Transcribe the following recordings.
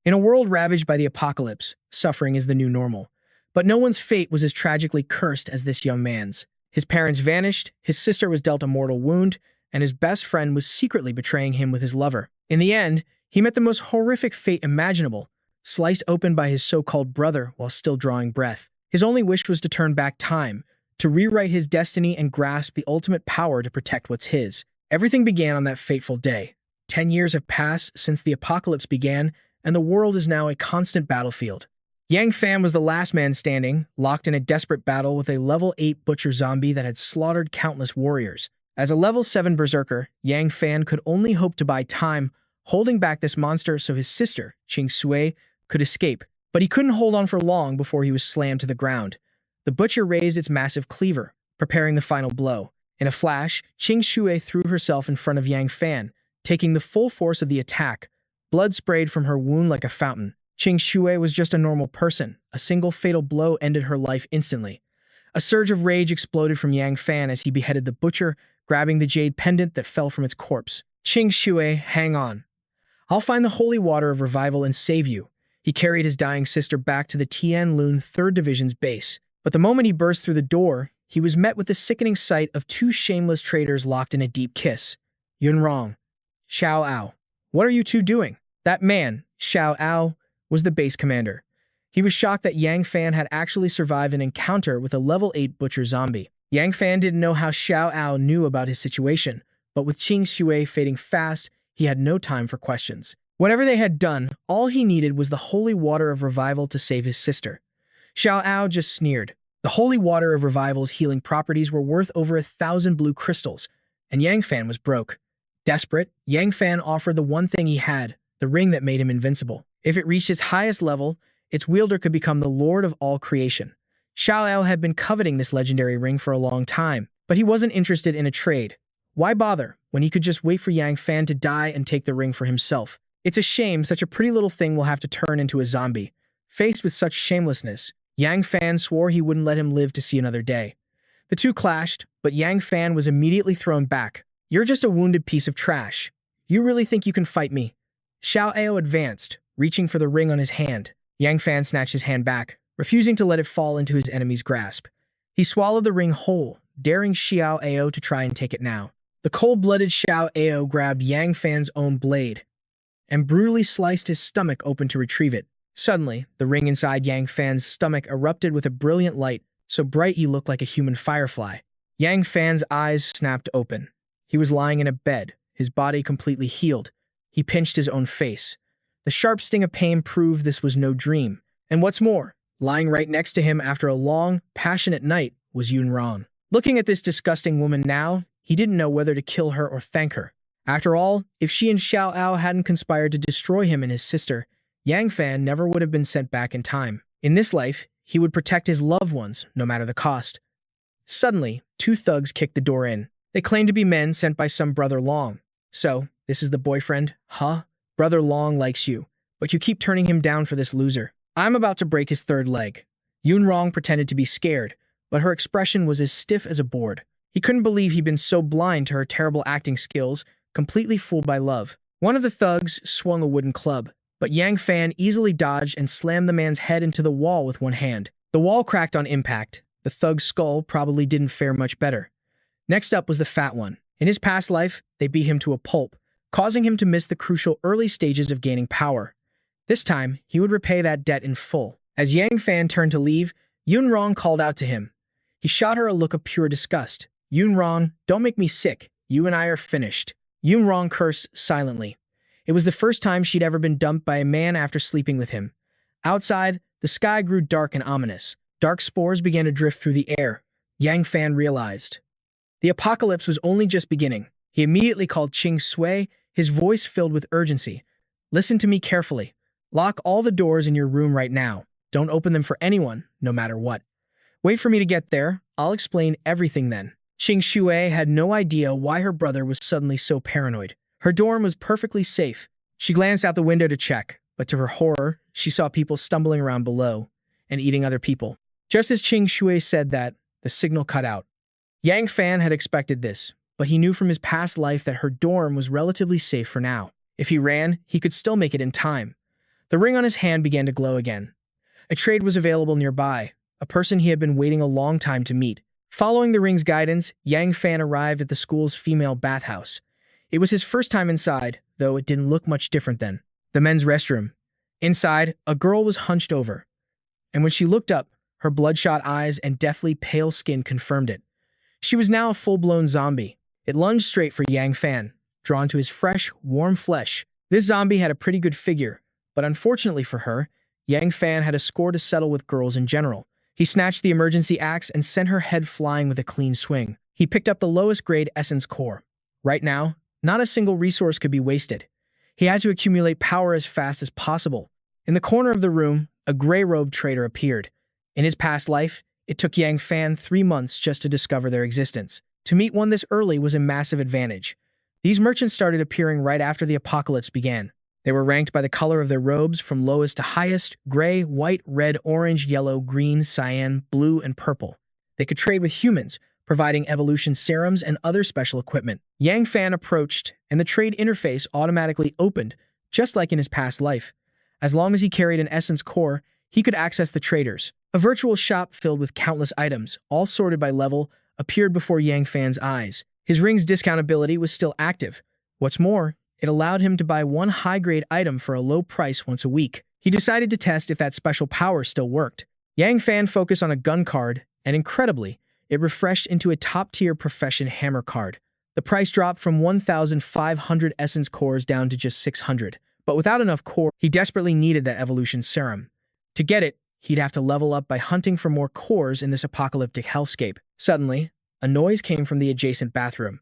In a world ravaged by the apocalypse, suffering is the new normal. But no one's fate was as tragically cursed as this young man's. His parents vanished, his sister was dealt a mortal wound, and his best friend was secretly betraying him with his lover. In the end, he met the most horrific fate imaginable, sliced open by his so-called brother while still drawing breath. His only wish was to turn back time, to rewrite his destiny and grasp the ultimate power to protect what's his. Everything began on that fateful day. 10 years have passed since the apocalypse began, and the world is now a constant battlefield. Yang Fan was the last man standing, locked in a desperate battle with a level 8 butcher zombie that had slaughtered countless warriors. As a level 7 berserker, Yang Fan could only hope to buy time, holding back this monster so his sister, Ching Sui, could escape. But he couldn't hold on for long before he was slammed to the ground. The butcher raised its massive cleaver, preparing the final blow. In a flash, Ching Shui threw herself in front of Yang Fan, taking the full force of the attack. Blood sprayed from her wound like a fountain. Ching Shui was just a normal person. A single fatal blow ended her life instantly. A surge of rage exploded from Yang Fan as he beheaded the butcher, grabbing the jade pendant that fell from its corpse. Ching Shui, hang on. I'll find the holy water of revival and save you. He carried his dying sister back to the Tianlun 3rd Division's base. But the moment he burst through the door, he was met with the sickening sight of two shameless traitors locked in a deep kiss. Yun Rong, Xiao Ao, what are you two doing? That man, Xiao Ao, was the base commander. He was shocked that Yang Fan had actually survived an encounter with a level 8 butcher zombie. Yang Fan didn't know how Xiao Ao knew about his situation, but with Ching Shui fading fast, he had no time for questions. Whatever they had done, all he needed was the holy water of revival to save his sister. Xiao Ao just sneered. The holy water of revival's healing properties were worth over 1,000 blue crystals, and Yang Fan was broke. Desperate, Yang Fan offered the one thing he had, the ring that made him invincible. If it reached its highest level, its wielder could become the lord of all creation. Xiao Ao had been coveting this legendary ring for a long time, but he wasn't interested in a trade. Why bother, when he could just wait for Yang Fan to die and take the ring for himself? It's a shame such a pretty little thing will have to turn into a zombie. Faced with such shamelessness, Yang Fan swore he wouldn't let him live to see another day. The two clashed, but Yang Fan was immediately thrown back. You're just a wounded piece of trash. You really think you can fight me? Xiao Ao advanced, reaching for the ring on his hand. Yang Fan snatched his hand back, refusing to let it fall into his enemy's grasp. He swallowed the ring whole, daring Xiao Ao to try and take it now. The cold-blooded Xiao Ao grabbed Yang Fan's own blade and brutally sliced his stomach open to retrieve it. Suddenly, the ring inside Yang Fan's stomach erupted with a brilliant light, so bright he looked like a human firefly. Yang Fan's eyes snapped open. He was lying in a bed, his body completely healed. He pinched his own face. The sharp sting of pain proved this was no dream. And what's more, lying right next to him after a long, passionate night was Yun Rong. Looking at this disgusting woman now, he didn't know whether to kill her or thank her. After all, if she and Xiao Ao hadn't conspired to destroy him and his sister, Yang Fan never would have been sent back in time. In this life, he would protect his loved ones, no matter the cost. Suddenly, two thugs kicked the door in. They claimed to be men sent by some Brother Long. So, this is the boyfriend, huh? Brother Long likes you, but you keep turning him down for this loser. I'm about to break his third leg. Yun Rong pretended to be scared, but her expression was as stiff as a board. He couldn't believe he'd been so blind to her terrible acting skills, completely fooled by love. One of the thugs swung a wooden club, but Yang Fan easily dodged and slammed the man's head into the wall with one hand. The wall cracked on impact. The thug's skull probably didn't fare much better. Next up was the fat one. In his past life, they beat him to a pulp, causing him to miss the crucial early stages of gaining power. This time, he would repay that debt in full. As Yang Fan turned to leave, Yun Rong called out to him. He shot her a look of pure disgust. Yun Rong, don't make me sick. You and I are finished. Yun Rong cursed silently. It was the first time she'd ever been dumped by a man after sleeping with him. Outside, the sky grew dark and ominous. Dark spores began to drift through the air. Yang Fan realized the apocalypse was only just beginning. He immediately called Ching Sui, his voice filled with urgency. Listen to me carefully. Lock all the doors in your room right now. Don't open them for anyone, no matter what. Wait for me to get there. I'll explain everything then. Ching Shui had no idea why her brother was suddenly so paranoid. Her dorm was perfectly safe. She glanced out the window to check, but to her horror, she saw people stumbling around below and eating other people. Just as Ching Shui said that, the signal cut out. Yang Fan had expected this, but he knew from his past life that her dorm was relatively safe for now. If he ran, he could still make it in time. The ring on his hand began to glow again. A trade was available nearby, a person he had been waiting a long time to meet. Following the ring's guidance, Yang Fan arrived at the school's female bathhouse. It was his first time inside, though it didn't look much different then. The men's restroom. Inside, a girl was hunched over, and when she looked up, her bloodshot eyes and deathly pale skin confirmed it. She was now a full-blown zombie. It lunged straight for Yang Fan, drawn to his fresh, warm flesh. This zombie had a pretty good figure, but unfortunately for her, Yang Fan had a score to settle with girls in general. He snatched the emergency axe and sent her head flying with a clean swing. He picked up the lowest grade essence core. Right now, not a single resource could be wasted. He had to accumulate power as fast as possible. In the corner of the room, a gray-robed traitor appeared. In his past life, it took Yang Fan 3 months just to discover their existence. To meet one this early was a massive advantage. These merchants started appearing right after the apocalypse began. They were ranked by the color of their robes from lowest to highest: gray, white, red, orange, yellow, green, cyan, blue, and purple. They could trade with humans, providing evolution serums and other special equipment. Yang Fan approached, and the trade interface automatically opened, just like in his past life. As long as he carried an essence core, he could access the traders. A virtual shop filled with countless items, all sorted by level, appeared before Yang Fan's eyes. His ring's discount ability was still active. What's more, it allowed him to buy one high-grade item for a low price once a week. He decided to test if that special power still worked. Yang Fan focused on a gun card, and incredibly, it refreshed into a top-tier profession hammer card. The price dropped from 1,500 essence cores down to just 600. But without enough core, he desperately needed that evolution serum. To get it, he'd have to level up by hunting for more cores in this apocalyptic hellscape. Suddenly, a noise came from the adjacent bathroom.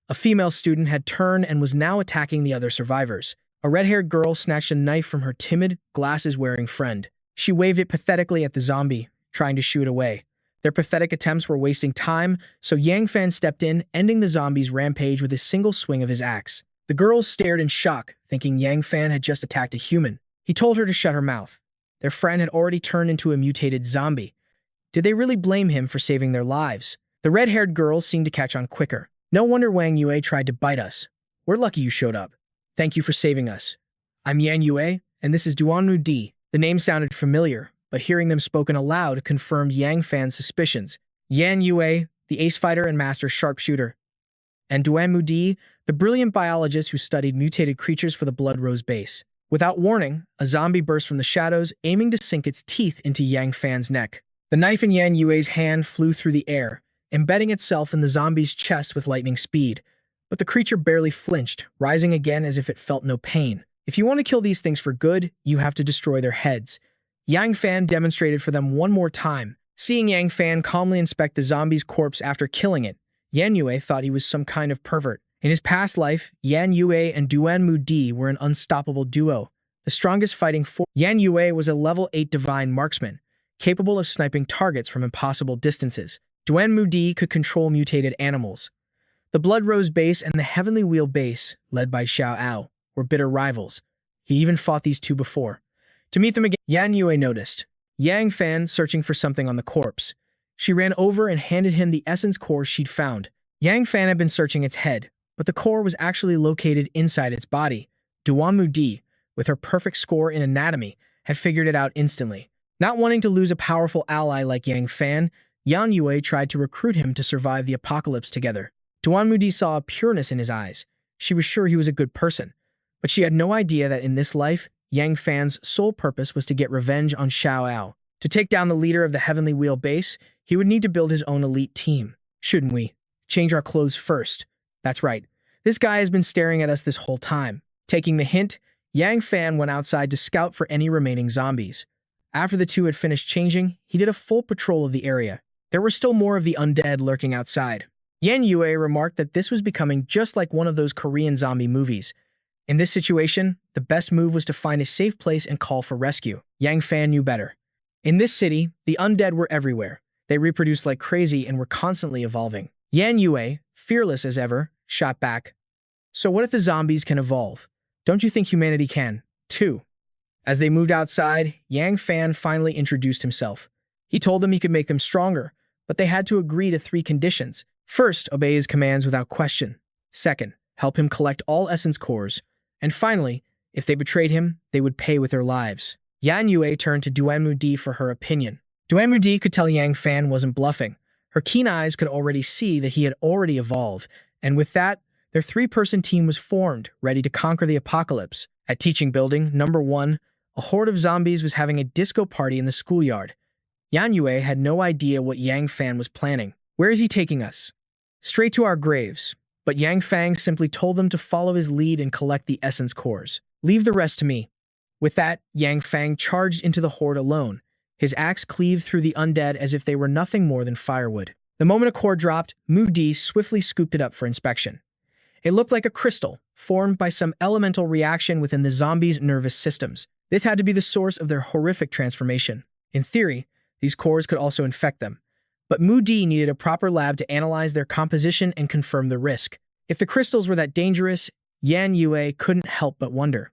A female student had turned and was now attacking the other survivors. A red-haired girl snatched a knife from her timid, glasses-wearing friend. She waved it pathetically at the zombie, trying to shoo it away. Their pathetic attempts were wasting time, so Yang Fan stepped in, ending the zombie's rampage with a single swing of his axe. The girls stared in shock, thinking Yang Fan had just attacked a human. He told her to shut her mouth. Their friend had already turned into a mutated zombie. Did they really blame him for saving their lives? The red-haired girl seemed to catch on quicker. No wonder Wang Yue tried to bite us. We're lucky you showed up. Thank you for saving us. I'm Yan Yue, and this is Duanmu Di. The name sounded familiar, but hearing them spoken aloud confirmed Yang Fan's suspicions. Yan Yue, the ace fighter and master sharpshooter, and Duanmu Di, the brilliant biologist who studied mutated creatures for the Blood Rose base. Without warning, a zombie burst from the shadows, aiming to sink its teeth into Yang Fan's neck. The knife in Yan Yue's hand flew through the air, embedding itself in the zombie's chest with lightning speed. But the creature barely flinched, rising again as if it felt no pain. If you want to kill these things for good, you have to destroy their heads. Yang Fan demonstrated for them one more time. Seeing Yang Fan calmly inspect the zombie's corpse after killing it, Yan Yue thought he was some kind of pervert. In his past life, Yan Yue and Duanmu Di were an unstoppable duo, the strongest fighting force. Yan Yue was a level 8 divine marksman, capable of sniping targets from impossible distances. Duanmu Di could control mutated animals. The Blood Rose base and the Heavenly Wheel base, led by Xiao Ao, were bitter rivals. He even fought these two before. To meet them again, Yan Yue noticed Yang Fan searching for something on the corpse. She ran over and handed him the essence core she'd found. Yang Fan had been searching its head, but the core was actually located inside its body. Duanmu Di, with her perfect score in anatomy, had figured it out instantly. Not wanting to lose a powerful ally like Yang Fan, Yan Yue tried to recruit him to survive the apocalypse together. Duanmu Di saw a pureness in his eyes. She was sure he was a good person, but she had no idea that in this life, Yang Fan's sole purpose was to get revenge on Xiao Ao. To take down the leader of the Heavenly Wheel base, he would need to build his own elite team. Shouldn't we? Change our clothes first. That's right. This guy has been staring at us this whole time. Taking the hint, Yang Fan went outside to scout for any remaining zombies. After the two had finished changing, he did a full patrol of the area. There were still more of the undead lurking outside. Yan Yue remarked that this was becoming just like one of those Korean zombie movies. In this situation, the best move was to find a safe place and call for rescue. Yang Fan knew better. In this city, the undead were everywhere. They reproduced like crazy and were constantly evolving. Yan Yue, fearless as ever, shot back. So what if the zombies can evolve? Don't you think humanity can, too? As they moved outside, Yang Fan finally introduced himself. He told them he could make them stronger, but they had to agree to 3 conditions. First, obey his commands without question. Second, help him collect all essence cores. And finally, If they betrayed him, they would pay with their lives. Yan Yue turned to Duanmu Di for her opinion. Duanmu Di could tell Yang Fan wasn't bluffing. Her keen eyes could already see that he had already evolved, and with that, their three-person team was formed, ready to conquer the apocalypse. At Teaching Building Number 1, a horde of zombies was having a disco party in the schoolyard. Yan Yue had no idea what Yang Fan was planning. Where is he taking us? Straight to our graves. But Yang Fang simply told them to follow his lead and collect the essence cores. Leave the rest to me. With that, Yang Fang charged into the horde alone. His axe cleaved through the undead as if they were nothing more than firewood. The moment a core dropped, Mu Di swiftly scooped it up for inspection. It looked like a crystal, formed by some elemental reaction within the zombies' nervous systems. This had to be the source of their horrific transformation. In theory, these cores could also infect them. But Mu Di needed a proper lab to analyze their composition and confirm the risk. If the crystals were that dangerous, Yan Yue couldn't help but wonder.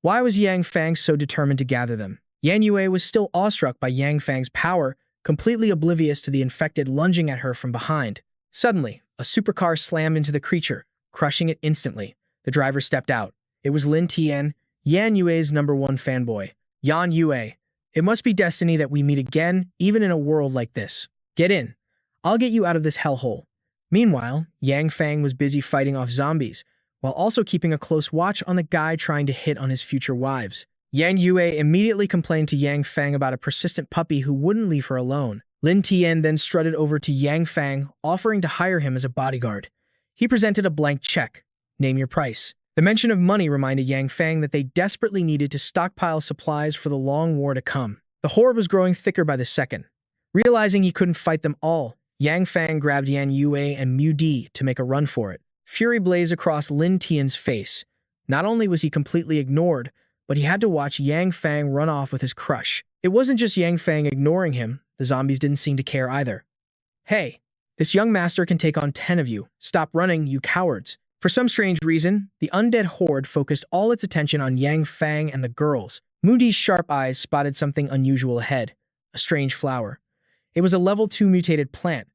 Why was Yang Fang so determined to gather them? Yan Yue was still awestruck by Yang Fang's power, completely oblivious to the infected lunging at her from behind. Suddenly, a supercar slammed into the creature, crushing it instantly. The driver stepped out. It was Lin Tian, Yan Yue's #1 fanboy. Yan Yue, it must be destiny that we meet again, even in a world like this. Get in. I'll get you out of this hellhole. Meanwhile, Yang Fang was busy fighting off zombies, while also keeping a close watch on the guy trying to hit on his future wives. Yan Yue immediately complained to Yang Fang about a persistent puppy who wouldn't leave her alone. Lin Tian then strutted over to Yang Fang, offering to hire him as a bodyguard. He presented a blank check. Name your price. The mention of money reminded Yang Fang that they desperately needed to stockpile supplies for the long war to come. The horde was growing thicker by the second. Realizing he couldn't fight them all, Yang Fang grabbed Yan Yue and Mu Di to make a run for it. Fury blazed across Lin Tian's face. Not only was he completely ignored, but he had to watch Yang Fang run off with his crush. It wasn't just Yang Fang ignoring him, the zombies didn't seem to care either. Hey, this young master can take on 10 of you. Stop running, you cowards. For some strange reason, the undead horde focused all its attention on Yang Fang and the girls. Mu Di's sharp eyes spotted something unusual ahead, a strange flower. It was a level 2 mutated plant.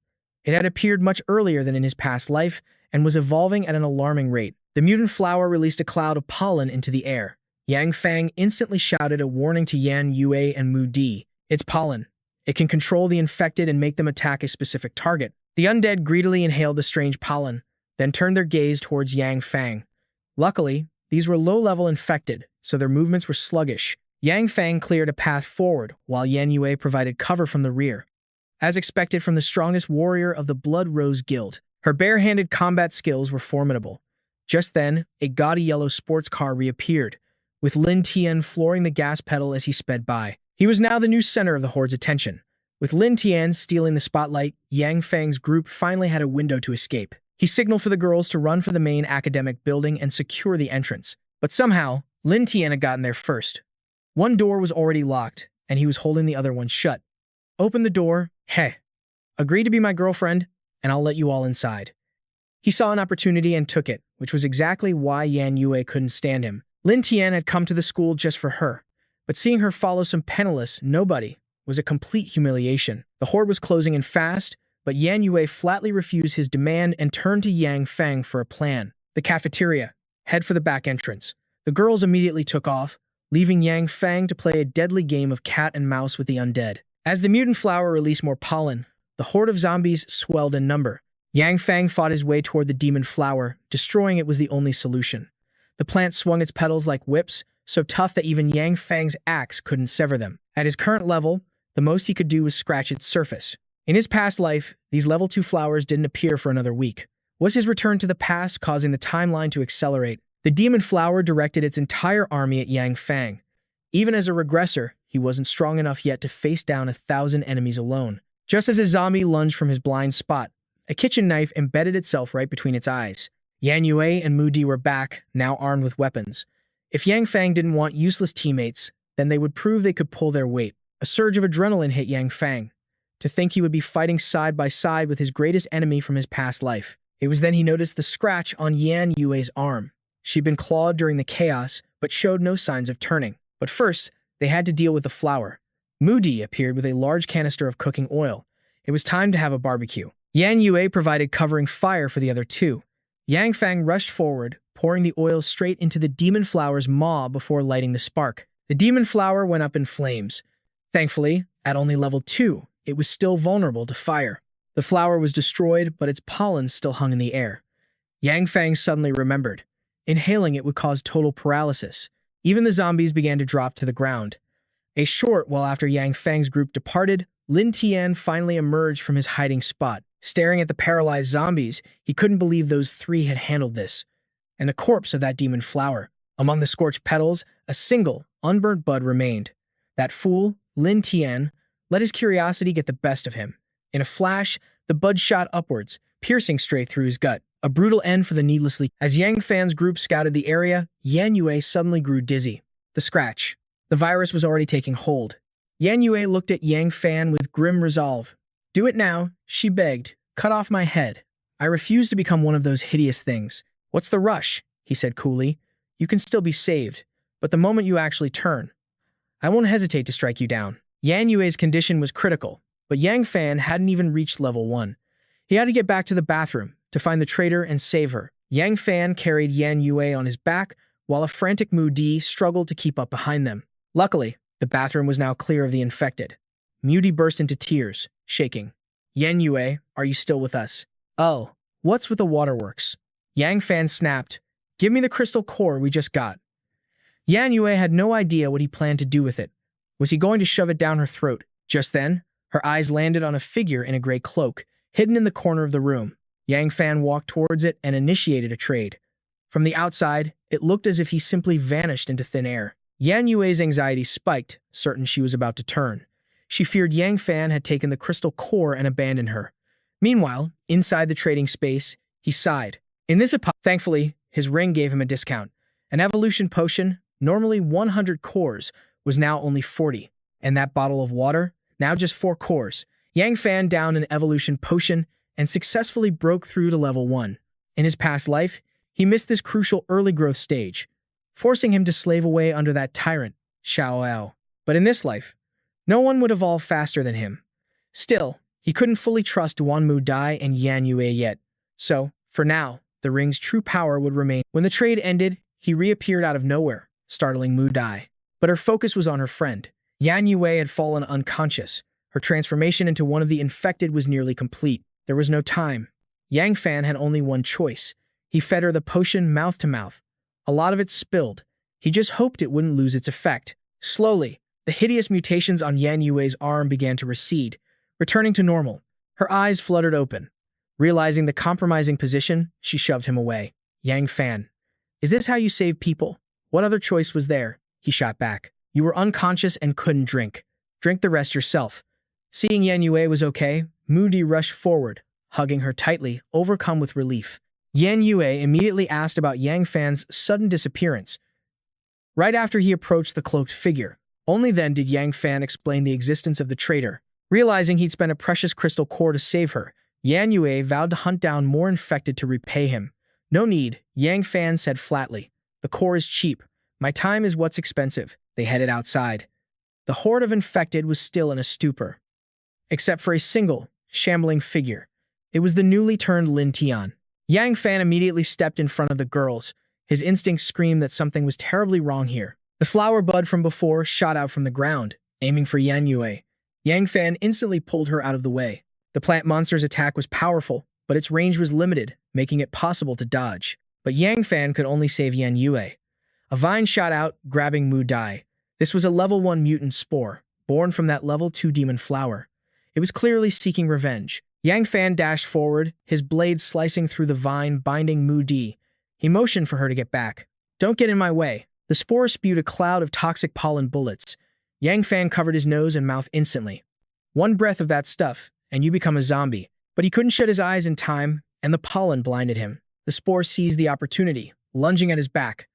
It had appeared much earlier than in his past life and was evolving at an alarming rate. The mutant flower released a cloud of pollen into the air. Yang Fang instantly shouted a warning to Yan Yue and Mu Di. It's pollen. It can control the infected and make them attack a specific target. The undead greedily inhaled the strange pollen, then turned their gaze towards Yang Fang. Luckily, these were low-level infected, so their movements were sluggish. Yang Fang cleared a path forward, while Yan Yue provided cover from the rear. As expected from the strongest warrior of the Blood Rose Guild, her bare-handed combat skills were formidable. Just then, a gaudy yellow sports car reappeared, with Lin Tian flooring the gas pedal as he sped by. He was now the new center of the horde's attention. With Lin Tian stealing the spotlight, Yang Fang's group finally had a window to escape. He signaled for the girls to run for the main academic building and secure the entrance. But somehow, Lin Tian had gotten there first. One door was already locked, and he was holding the other one shut. Open the door. Hey, agree to be my girlfriend, and I'll let you all inside. He saw an opportunity and took it, which was exactly why Yan Yue couldn't stand him. Lin Tian had come to the school just for her, but seeing her follow some penniless nobody was a complete humiliation. The horde was closing in fast, but Yan Yue flatly refused his demand and turned to Yang Fang for a plan. The cafeteria. Head for the back entrance. The girls immediately took off, leaving Yang Fang to play a deadly game of cat and mouse with the undead. As the mutant flower released more pollen, the horde of zombies swelled in number. Yang Fang fought his way toward the demon flower. Destroying it was the only solution. The plant swung its petals like whips, so tough that even Yang Fang's axe couldn't sever them. At his current level, the most he could do was scratch its surface. In his past life, these level 2 flowers didn't appear for another week. Was his return to the past causing the timeline to accelerate? The demon flower directed its entire army at Yang Fang. Even as a regressor, he wasn't strong enough yet to face down 1,000 enemies alone. Just as a zombie lunged from his blind spot, a kitchen knife embedded itself right between its eyes. Yan Yue and Mu Di were back, now armed with weapons. If Yang Fang didn't want useless teammates, then they would prove they could pull their weight. A surge of adrenaline hit Yang Fang. To think he would be fighting side by side with his greatest enemy from his past life. It was then he noticed the scratch on Yan Yue's arm. She'd been clawed during the chaos, but showed no signs of turning. But first, they had to deal with the flower. Mu Di appeared with a large canister of cooking oil. It was time to have a barbecue. Yan Yue provided covering fire for the other two. Yang Fang rushed forward, pouring the oil straight into the demon flower's maw before lighting the spark. The demon flower went up in flames. Thankfully, at only level 2, it was still vulnerable to fire. The flower was destroyed, but its pollen still hung in the air. Yang Fang suddenly remembered. Inhaling it would cause total paralysis. Even the zombies began to drop to the ground. A short while after Yang Fang's group departed, Lin Tian finally emerged from his hiding spot. Staring at the paralyzed zombies, he couldn't believe those 3 had handled this. And the corpse of that demon flower. Among the scorched petals, a single, unburnt bud remained. That fool, Lin Tian, let his curiosity get the best of him. In a flash, the bud shot upwards, piercing straight through his gut. A brutal end for the needlessly. As Yang Fan's group scouted the area, Yan Yue suddenly grew dizzy. The scratch. The virus was already taking hold. Yan Yue looked at Yang Fan with grim resolve. "Do it now," she begged. "Cut off my head. I refuse to become one of those hideous things." "What's the rush?" he said coolly. "You can still be saved, but the moment you actually turn, I won't hesitate to strike you down." Yan Yue's condition was critical, but Yang Fan hadn't even reached level 1. He had to get back to the bathroom to find the traitor and save her. Yang Fan carried Yan Yue on his back, while a frantic Mu Di struggled to keep up behind them. Luckily, the bathroom was now clear of the infected. Mu Di burst into tears, shaking. "Yan Yue, are you still with us?" "Oh, what's with the waterworks?" Yang Fan snapped. "Give me the crystal core we just got." Yan Yue had no idea what he planned to do with it. Was he going to shove it down her throat? Just then, her eyes landed on a figure in a gray cloak, hidden in the corner of the room. Yang Fan walked towards it and initiated a trade. From the outside, it looked as if he simply vanished into thin air. Yan Yue's anxiety spiked, certain she was about to turn. She feared Yang Fan had taken the crystal core and abandoned her. Meanwhile, inside the trading space, he sighed. Thankfully, his ring gave him a discount. An evolution potion, normally 100 cores, was now only 40. And that bottle of water, now just 4 cores. Yang Fan downed an evolution potion and successfully broke through to level 1. In his past life, he missed this crucial early growth stage, forcing him to slave away under that tyrant, Xiao Ao. But in this life, no one would evolve faster than him. Still, he couldn't fully trust Wanmu Dai and Yan Yue yet. So, for now, the ring's true power would remain. When the trade ended, he reappeared out of nowhere, startling Mu Dai. But her focus was on her friend. Yan Yue had fallen unconscious. Her transformation into one of the infected was nearly complete. There was no time. Yang Fan had only one choice. He fed her the potion mouth to mouth. A lot of it spilled. He just hoped it wouldn't lose its effect. Slowly, the hideous mutations on Yan Yue's arm began to recede, returning to normal. Her eyes fluttered open. Realizing the compromising position, she shoved him away. "Yang Fan, is this how you save people? What other choice was there?" He shot back. "You were unconscious and couldn't drink. Drink the rest yourself." Seeing Yan Yue was okay, Mu Di rushed forward, hugging her tightly, overcome with relief. Yan Yue immediately asked about Yang Fan's sudden disappearance. Right after he approached the cloaked figure, only then did Yang Fan explain the existence of the traitor. Realizing he'd spent a precious crystal core to save her, Yan Yue vowed to hunt down more infected to repay him. "No need," Yang Fan said flatly. "The core is cheap. My time is what's expensive." They headed outside. The horde of infected was still in a stupor, except for a single, shambling figure. It was the newly turned Lin Tian. Yang Fan immediately stepped in front of the girls. His instincts screamed that something was terribly wrong here. The flower bud from before shot out from the ground, aiming for Yan Yue. Yang Fan instantly pulled her out of the way. The plant monster's attack was powerful, but its range was limited, making it possible to dodge. But Yang Fan could only save Yan Yue. A vine shot out, grabbing Mu Dai. This was a level 1 mutant spore, born from that level 2 demon flower. It was clearly seeking revenge. Yang Fan dashed forward, his blade slicing through the vine, binding Mu Di. He motioned for her to get back. "Don't get in my way." The spore spewed a cloud of toxic pollen bullets. Yang Fan covered his nose and mouth instantly. One breath of that stuff, and you become a zombie. But he couldn't shut his eyes in time, and the pollen blinded him. The spore seized the opportunity, lunging at his back.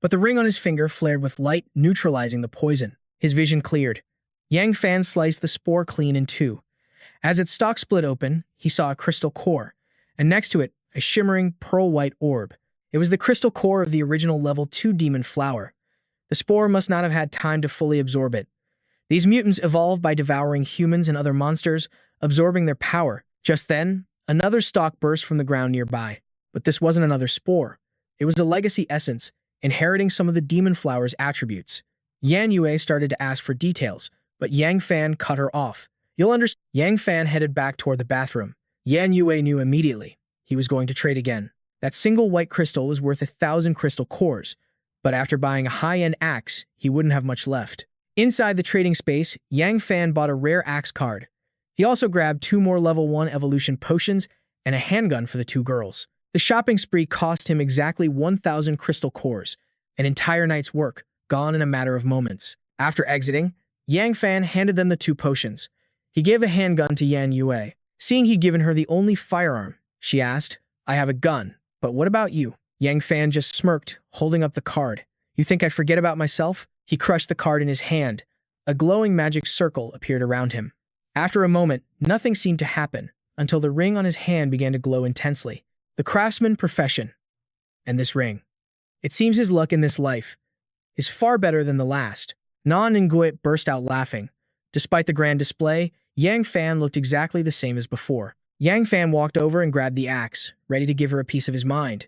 But the ring on his finger flared with light, neutralizing the poison. His vision cleared. Yang Fan sliced the spore clean in two. As its stalk split open, he saw a crystal core, and next to it, a shimmering, pearl-white orb. It was the crystal core of the original level 2 demon flower. The spore must not have had time to fully absorb it. These mutants evolved by devouring humans and other monsters, absorbing their power. Just then, another stalk burst from the ground nearby. But this wasn't another spore. It was a legacy essence, inheriting some of the demon flower's attributes. Yan Yue started to ask for details, but Yang Fan cut her off. You'll understand. Yang Fan headed back toward the bathroom. Yan Yue knew immediately. He was going to trade again. That single white crystal was worth 1,000 crystal cores, but after buying a high-end axe, he wouldn't have much left. Inside the trading space, Yang Fan bought a rare axe card. He also grabbed 2 more level 1 evolution potions and a handgun for the 2 girls. The shopping spree cost him exactly 1,000 crystal cores, an entire night's work, gone in a matter of moments. After exiting, Yang Fan handed them the 2 potions. He gave a handgun to Yan Yue. Seeing he'd given her the only firearm, she asked, I have a gun, but what about you? Yang Fan just smirked, holding up the card. You think I'd forget about myself? He crushed the card in his hand. A glowing magic circle appeared around him. After a moment, nothing seemed to happen, until the ring on his hand began to glow intensely. The craftsman profession. And this ring. It seems his luck in this life is far better than the last. Nan and Guit burst out laughing. Despite the grand display, Yang Fan looked exactly the same as before. Yang Fan walked over and grabbed the axe, ready to give her a piece of his mind.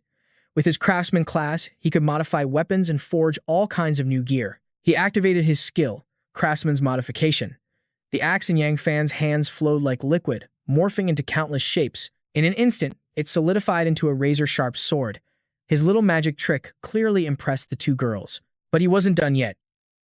With his craftsman class, he could modify weapons and forge all kinds of new gear. He activated his skill, craftsman's modification. The axe in Yang Fan's hands flowed like liquid, morphing into countless shapes. In an instant, it solidified into a razor-sharp sword. His little magic trick clearly impressed the 2 girls. But he wasn't done yet.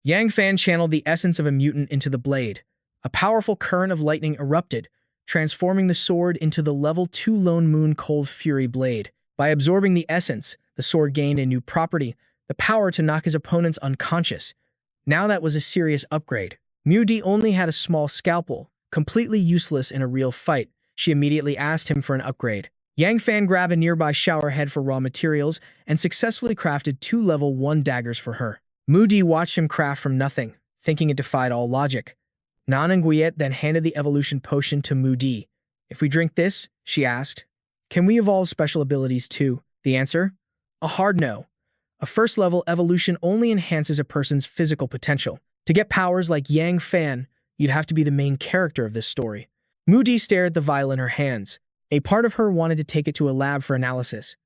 Yang Fan channeled the essence of a mutant into the blade. A powerful current of lightning erupted, transforming the sword into the level 2 Lone Moon Cold Fury blade. By absorbing the essence, the sword gained a new property, the power to knock his opponents unconscious. Now that was a serious upgrade. Mu-Di only had a small scalpel, completely useless in a real fight. She immediately asked him for an upgrade. Yang Fan grabbed a nearby shower head for raw materials and successfully crafted 2 level 1 daggers for her. Mu-Di watched him craft from nothing, thinking it defied all logic. Nan and Guit then handed the evolution potion to Mu-Di. If we drink this, she asked, can we evolve special abilities too? The answer? A hard no. A first-level evolution only enhances a person's physical potential. To get powers like Yang Fan, you'd have to be the main character of this story. Mu-Di stared at the vial in her hands. A part of her wanted to take it to a lab for analysis.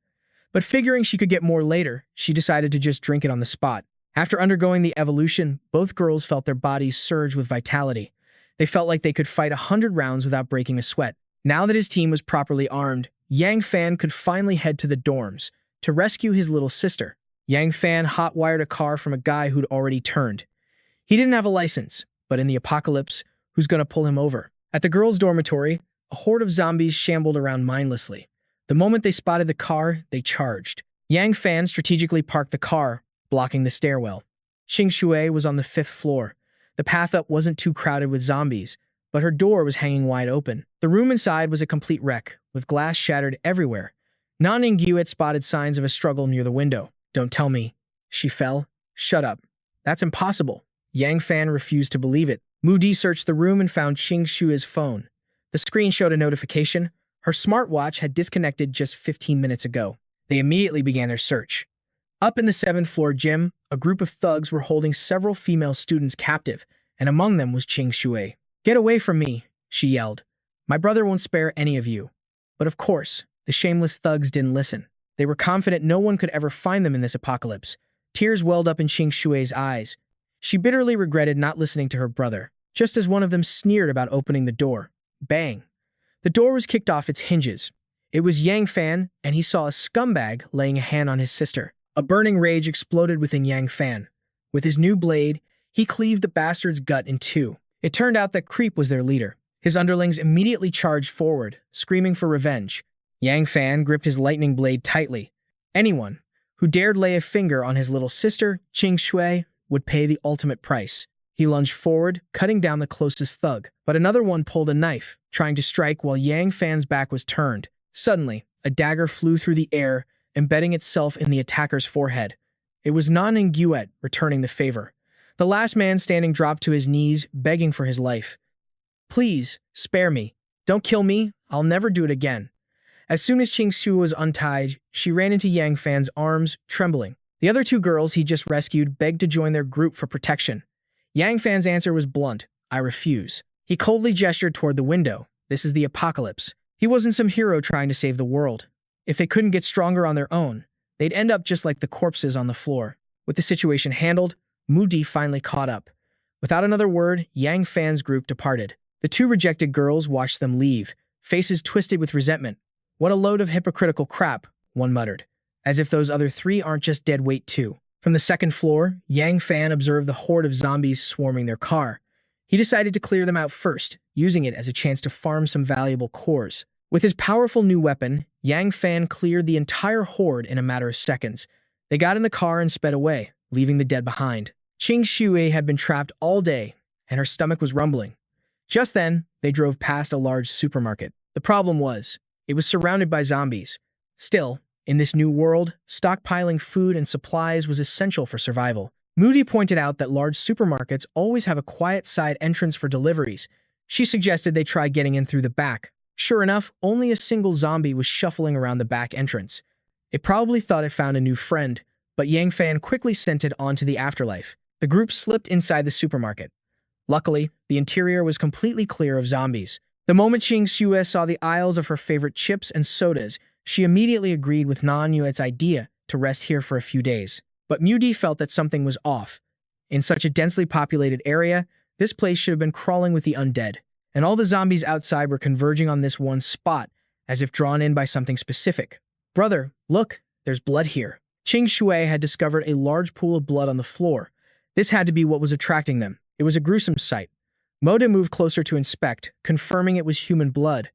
But figuring she could get more later, she decided to just drink it on the spot. After undergoing the evolution, both girls felt their bodies surge with vitality. They felt like they could fight 100 rounds without breaking a sweat. Now that his team was properly armed, Yang Fan could finally head to the dorms to rescue his little sister. Yang Fan hot-wired a car from a guy who'd already turned. He didn't have a license, but in the apocalypse, who's gonna pull him over? At the girls' dormitory, a horde of zombies shambled around mindlessly. The moment they spotted the car, they charged. Yang Fan strategically parked the car, blocking the stairwell. Xing Shui was on the 5th floor. The path up wasn't too crowded with zombies, but her door was hanging wide open. The room inside was a complete wreck, with glass shattered everywhere. Nan and Guit spotted signs of a struggle near the window. Don't tell me. She fell? Shut up. That's impossible. Yang Fan refused to believe it. Mu-Di searched the room and found Xing Shui's phone. The screen showed a notification. Her smartwatch had disconnected just 15 minutes ago. They immediately began their search. Up in the 7th floor gym, a group of thugs were holding several female students captive, and among them was Xing Shui. Get away from me, she yelled. My brother won't spare any of you. But of course, the shameless thugs didn't listen. They were confident no one could ever find them in this apocalypse. Tears welled up in Xing Shui's eyes. She bitterly regretted not listening to her brother, just as one of them sneered about opening the door. Bang! The door was kicked off its hinges. It was Yang Fan, and he saw a scumbag laying a hand on his sister. A burning rage exploded within Yang Fan. With his new blade, he cleaved the bastard's gut in 2. It turned out that Creep was their leader. His underlings immediately charged forward, screaming for revenge. Yang Fan gripped his lightning blade tightly. Anyone who dared lay a finger on his little sister, Xing Shui, would pay the ultimate price. He lunged forward, cutting down the closest thug, but another one pulled a knife, trying to strike while Yang Fan's back was turned. Suddenly, a dagger flew through the air, embedding itself in the attacker's forehead. It was Nan and Guit returning the favor. The last man standing dropped to his knees, begging for his life. Please, spare me. Don't kill me. I'll never do it again. As soon as Xing Shui was untied, she ran into Yang Fan's arms, trembling. The other 2 girls he just rescued begged to join their group for protection. Yang Fan's answer was blunt. I refuse. He coldly gestured toward the window. This is the apocalypse. He wasn't some hero trying to save the world. If they couldn't get stronger on their own, they'd end up just like the corpses on the floor. With the situation handled, Moody finally caught up. Without another word, Yang Fan's group departed. The two rejected girls watched them leave, faces twisted with resentment. "What a load of hypocritical crap," one muttered. "As if those other three aren't just dead weight too." From the second floor, Yang Fan observed the horde of zombies swarming their car. He decided to clear them out first, using it as a chance to farm some valuable cores. With his powerful new weapon, Yang Fan cleared the entire horde in a matter of seconds. They got in the car and sped away, leaving the dead behind. Qing Shui had been trapped all day, and her stomach was rumbling. Just then, they drove past a large supermarket. The problem was, it was surrounded by zombies. Still, in this new world, stockpiling food and supplies was essential for survival. Moody pointed out that large supermarkets always have a quiet side entrance for deliveries. She suggested they try getting in through the back. Sure enough, only a single zombie was shuffling around the back entrance. It probably thought it found a new friend, but Yang Fan quickly sent it on to the afterlife. The group slipped inside the supermarket. Luckily, the interior was completely clear of zombies. The moment Qing Shui saw the aisles of her favorite chips and sodas, she immediately agreed with Nan Yue's idea to rest here for a few days. But Moody felt that something was off. In such a densely populated area, this place should have been crawling with the undead, and all the zombies outside were converging on this one spot, as if drawn in by something specific. "Brother, look, there's blood here." Qing Shui had discovered a large pool of blood on the floor. This had to be what was attracting them. It was a gruesome sight. Moda moved closer to inspect, confirming it was human blood.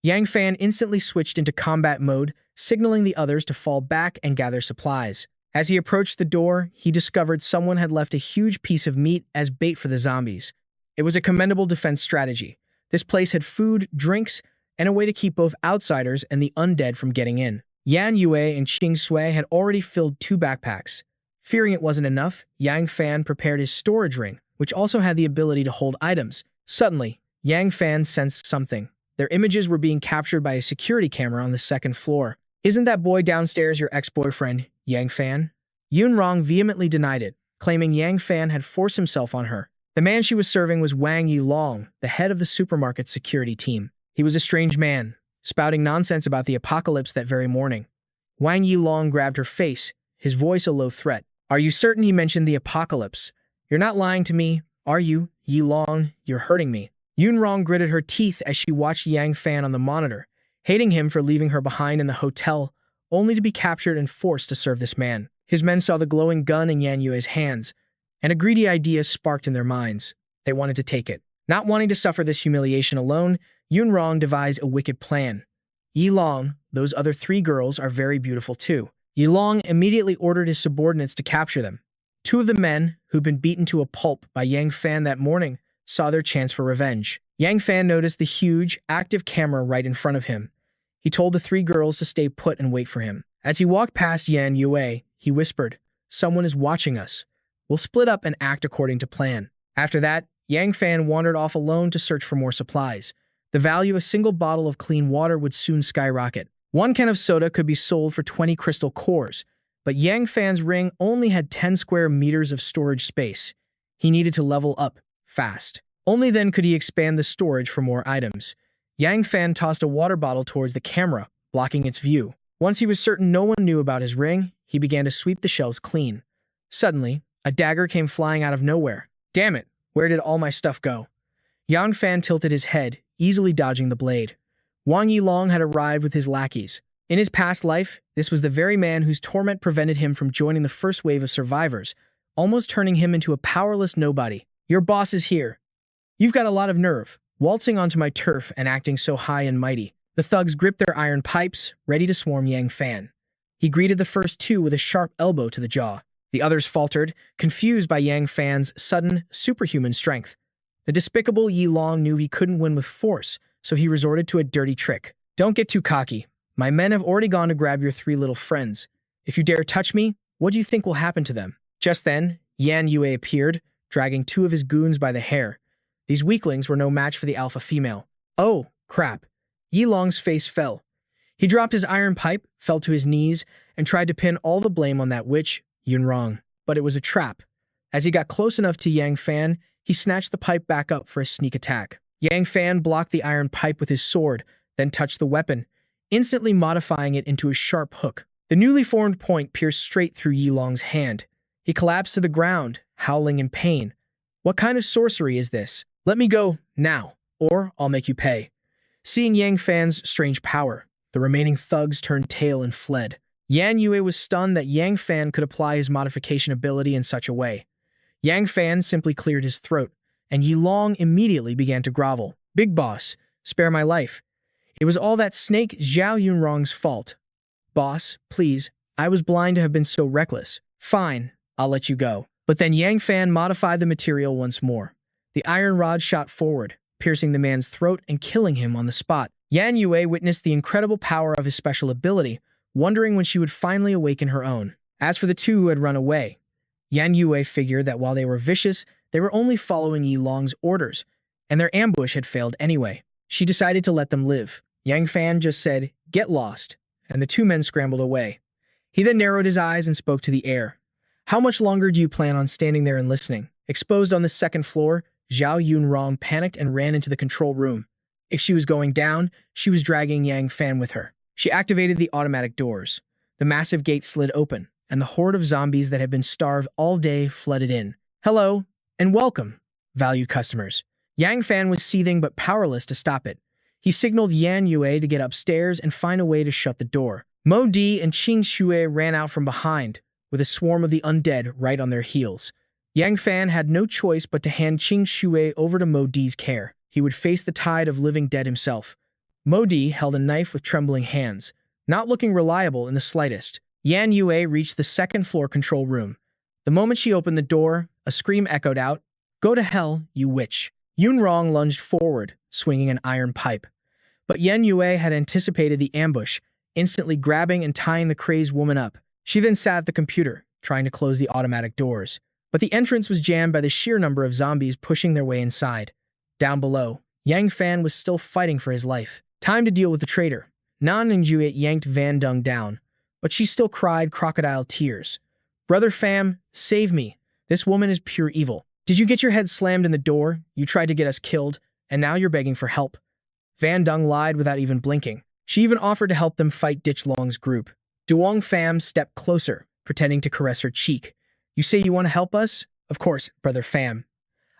Yang Fan instantly switched into combat mode, signaling the others to fall back and gather supplies. As he approached the door, he discovered someone had left a huge piece of meat as bait for the zombies. It was a commendable defense strategy. This place had food, drinks, and a way to keep both outsiders and the undead from getting in. Yan Yue and Qing Sui had already filled 2 backpacks. Fearing it wasn't enough, Yang Fan prepared his storage ring, which also had the ability to hold items. Suddenly, Yang Fan sensed something. Their images were being captured by a security camera on the second floor. "Isn't that boy downstairs your ex-boyfriend, Yang Fan?" Yun Rong vehemently denied it, claiming Yang Fan had forced himself on her. The man she was serving was Wang Yilong, the head of the supermarket's security team. He was a strange man, spouting nonsense about the apocalypse that very morning. Wang Yilong grabbed her face, his voice a low threat. "Are you certain he mentioned the apocalypse? You're not lying to me, are you, Yilong? You're hurting me." Yun Rong gritted her teeth as she watched Yang Fan on the monitor, hating him for leaving her behind in the hotel, only to be captured and forced to serve this man. His men saw the glowing gun in Yan Yue's hands, and a greedy idea sparked in their minds. They wanted to take it. Not wanting to suffer this humiliation alone, Yun Rong devised a wicked plan. "Yilong, those other 3 girls are very beautiful too." Yilong immediately ordered his subordinates to capture them. 2 of the men, who'd been beaten to a pulp by Yang Fan that morning, saw their chance for revenge. Yang Fan noticed the huge, active camera right in front of him. He told the 3 girls to stay put and wait for him. As he walked past Yan Yue, he whispered, "Someone is watching us. We'll split up and act according to plan." After that, Yang Fan wandered off alone to search for more supplies. The value of a single bottle of clean water would soon skyrocket. 1 can of soda could be sold for 20 crystal cores, but Yang Fan's ring only had 10 square meters of storage space. He needed to level up fast. Only then could he expand the storage for more items. Yang Fan tossed a water bottle towards the camera, blocking its view. Once he was certain no one knew about his ring, he began to sweep the shelves clean. Suddenly, a dagger came flying out of nowhere. "Damn it, where did all my stuff go?" Yang Fan tilted his head, easily dodging the blade. Wang Yilong had arrived with his lackeys. In his past life, this was the very man whose torment prevented him from joining the first wave of survivors, almost turning him into a powerless nobody. "Your boss is here. You've got a lot of nerve, waltzing onto my turf and acting so high and mighty." The thugs gripped their iron pipes, ready to swarm Yang Fan. He greeted the first 2 with a sharp elbow to the jaw. The others faltered, confused by Yang Fan's sudden, superhuman strength. The despicable Yilong knew he couldn't win with force, so he resorted to a dirty trick. "Don't get too cocky. My men have already gone to grab your 3 little friends. If you dare touch me, what do you think will happen to them?" Just then, Yan Yue appeared, dragging 2 of his goons by the hair. These weaklings were no match for the alpha female. "Oh, crap." Yilong's face fell. He dropped his iron pipe, fell to his knees, and tried to pin all the blame on that witch, Yun Rong. But it was a trap. As he got close enough to Yang Fan, he snatched the pipe back up for a sneak attack. Yang Fan blocked the iron pipe with his sword, then touched the weapon, instantly modifying it into a sharp hook. The newly formed point pierced straight through Yi Long's hand. He collapsed to the ground, howling in pain. What kind of sorcery is this? Let me go, now, or I'll make you pay. Seeing Yang Fan's strange power, the remaining thugs turned tail and fled. Yan Yue was stunned that Yang Fan could apply his modification ability in such a way. Yang Fan simply cleared his throat, and Yi Long immediately began to grovel. Big boss, spare my life. It was all that snake Zhao Yunrong's fault. Boss, please, I was blind to have been so reckless. Fine, I'll let you go. But then Yang Fan modified the material once more. The iron rod shot forward, piercing the man's throat and killing him on the spot. Yan Yue witnessed the incredible power of his special ability, wondering when she would finally awaken her own. As for the two who had run away, Yan Yue figured that while they were vicious, they were only following Yi Long's orders, and their ambush had failed anyway. She decided to let them live. Yang Fan just said, "Get lost," and the two men scrambled away. He then narrowed his eyes and spoke to the air. How much longer do you plan on standing there and listening? Exposed on the second floor, Zhao Yunrong panicked and ran into the control room. If she was going down, she was dragging Yang Fan with her. She activated the automatic doors. The massive gate slid open, and the horde of zombies that had been starved all day flooded in. Hello, and welcome, valued customers. Yang Fan was seething but powerless to stop it. He signaled Yan Yue to get upstairs and find a way to shut the door. Mo Di and Qing Shui ran out from behind, with a swarm of the undead right on their heels. Yang Fan had no choice but to hand Qing Shui over to Mo Di's care. He would face the tide of living dead himself. Mo Di held a knife with trembling hands, not looking reliable in the slightest. Yan Yue reached the second-floor control room. The moment she opened the door, a scream echoed out, "Go to hell, you witch." Yunrong lunged forward, swinging an iron pipe. But Yan Yue had anticipated the ambush, instantly grabbing and tying the crazed woman up. She then sat at the computer, trying to close the automatic doors. But the entrance was jammed by the sheer number of zombies pushing their way inside. Down below, Yang Fan was still fighting for his life. Time to deal with the traitor. Nan and Juliet yanked Van Dung down, but she still cried crocodile tears. "Brother Pham, save me. This woman is pure evil. Did you get your head slammed in the door? You tried to get us killed, and now you're begging for help." Van Dung lied without even blinking. She even offered to help them fight Dich Long's group. Duong Pham stepped closer, pretending to caress her cheek. "You say you want to help us? Of course, Brother Pham.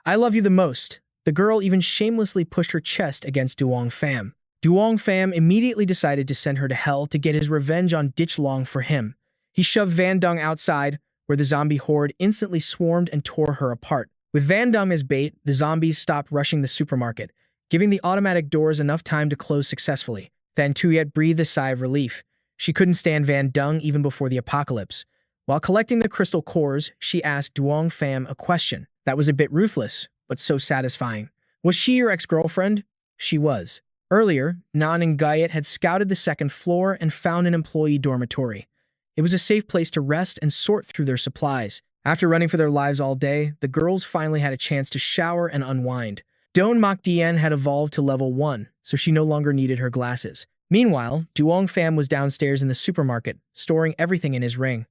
I love you the most." The girl even shamelessly pushed her chest against Duong Pham. Duong Pham immediately decided to send her to hell to get his revenge on Dich Long for him. He shoved Van Dung outside, where the zombie horde instantly swarmed and tore her apart. With Van Dung as bait, the zombies stopped rushing the supermarket, giving the automatic doors enough time to close successfully. Then Tuyet breathed a sigh of relief. She couldn't stand Van Dung even before the apocalypse. While collecting the crystal cores, she asked Duong Pham a question that was a bit ruthless, but so satisfying. "Was she your ex-girlfriend?" She was. Earlier, Nan and Gayet had scouted the second floor and found an employee dormitory. It was a safe place to rest and sort through their supplies. After running for their lives all day, the girls finally had a chance to shower and unwind. Don Mok Dien had evolved to level 1, so she no longer needed her glasses. Meanwhile, Duong Pham was downstairs in the supermarket, storing everything in his ring.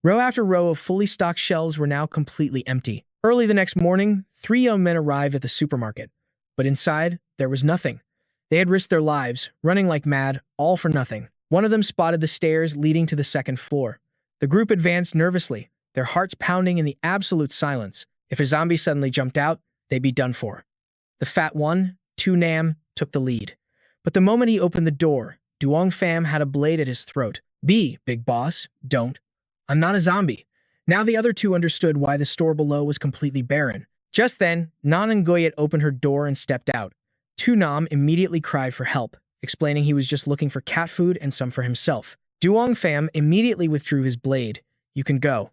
Row after row of fully stocked shelves were now completely empty. Early the next morning, 3 young men arrived at the supermarket. But inside, there was nothing. They had risked their lives, running like mad, all for nothing. One of them spotted the stairs leading to the second floor. The group advanced nervously, their hearts pounding in the absolute silence. If a zombie suddenly jumped out, they'd be done for. The fat one, Tu Nam, took the lead. But the moment he opened the door, Duong Pham had a blade at his throat. Big boss, don't. I'm not a zombie." Now the other two understood why the store below was completely barren. Just then, Nan and Goyet opened her door and stepped out. Tu Nam immediately cried for help, explaining he was just looking for cat food and some for himself. Duong Pham immediately withdrew his blade. "You can go.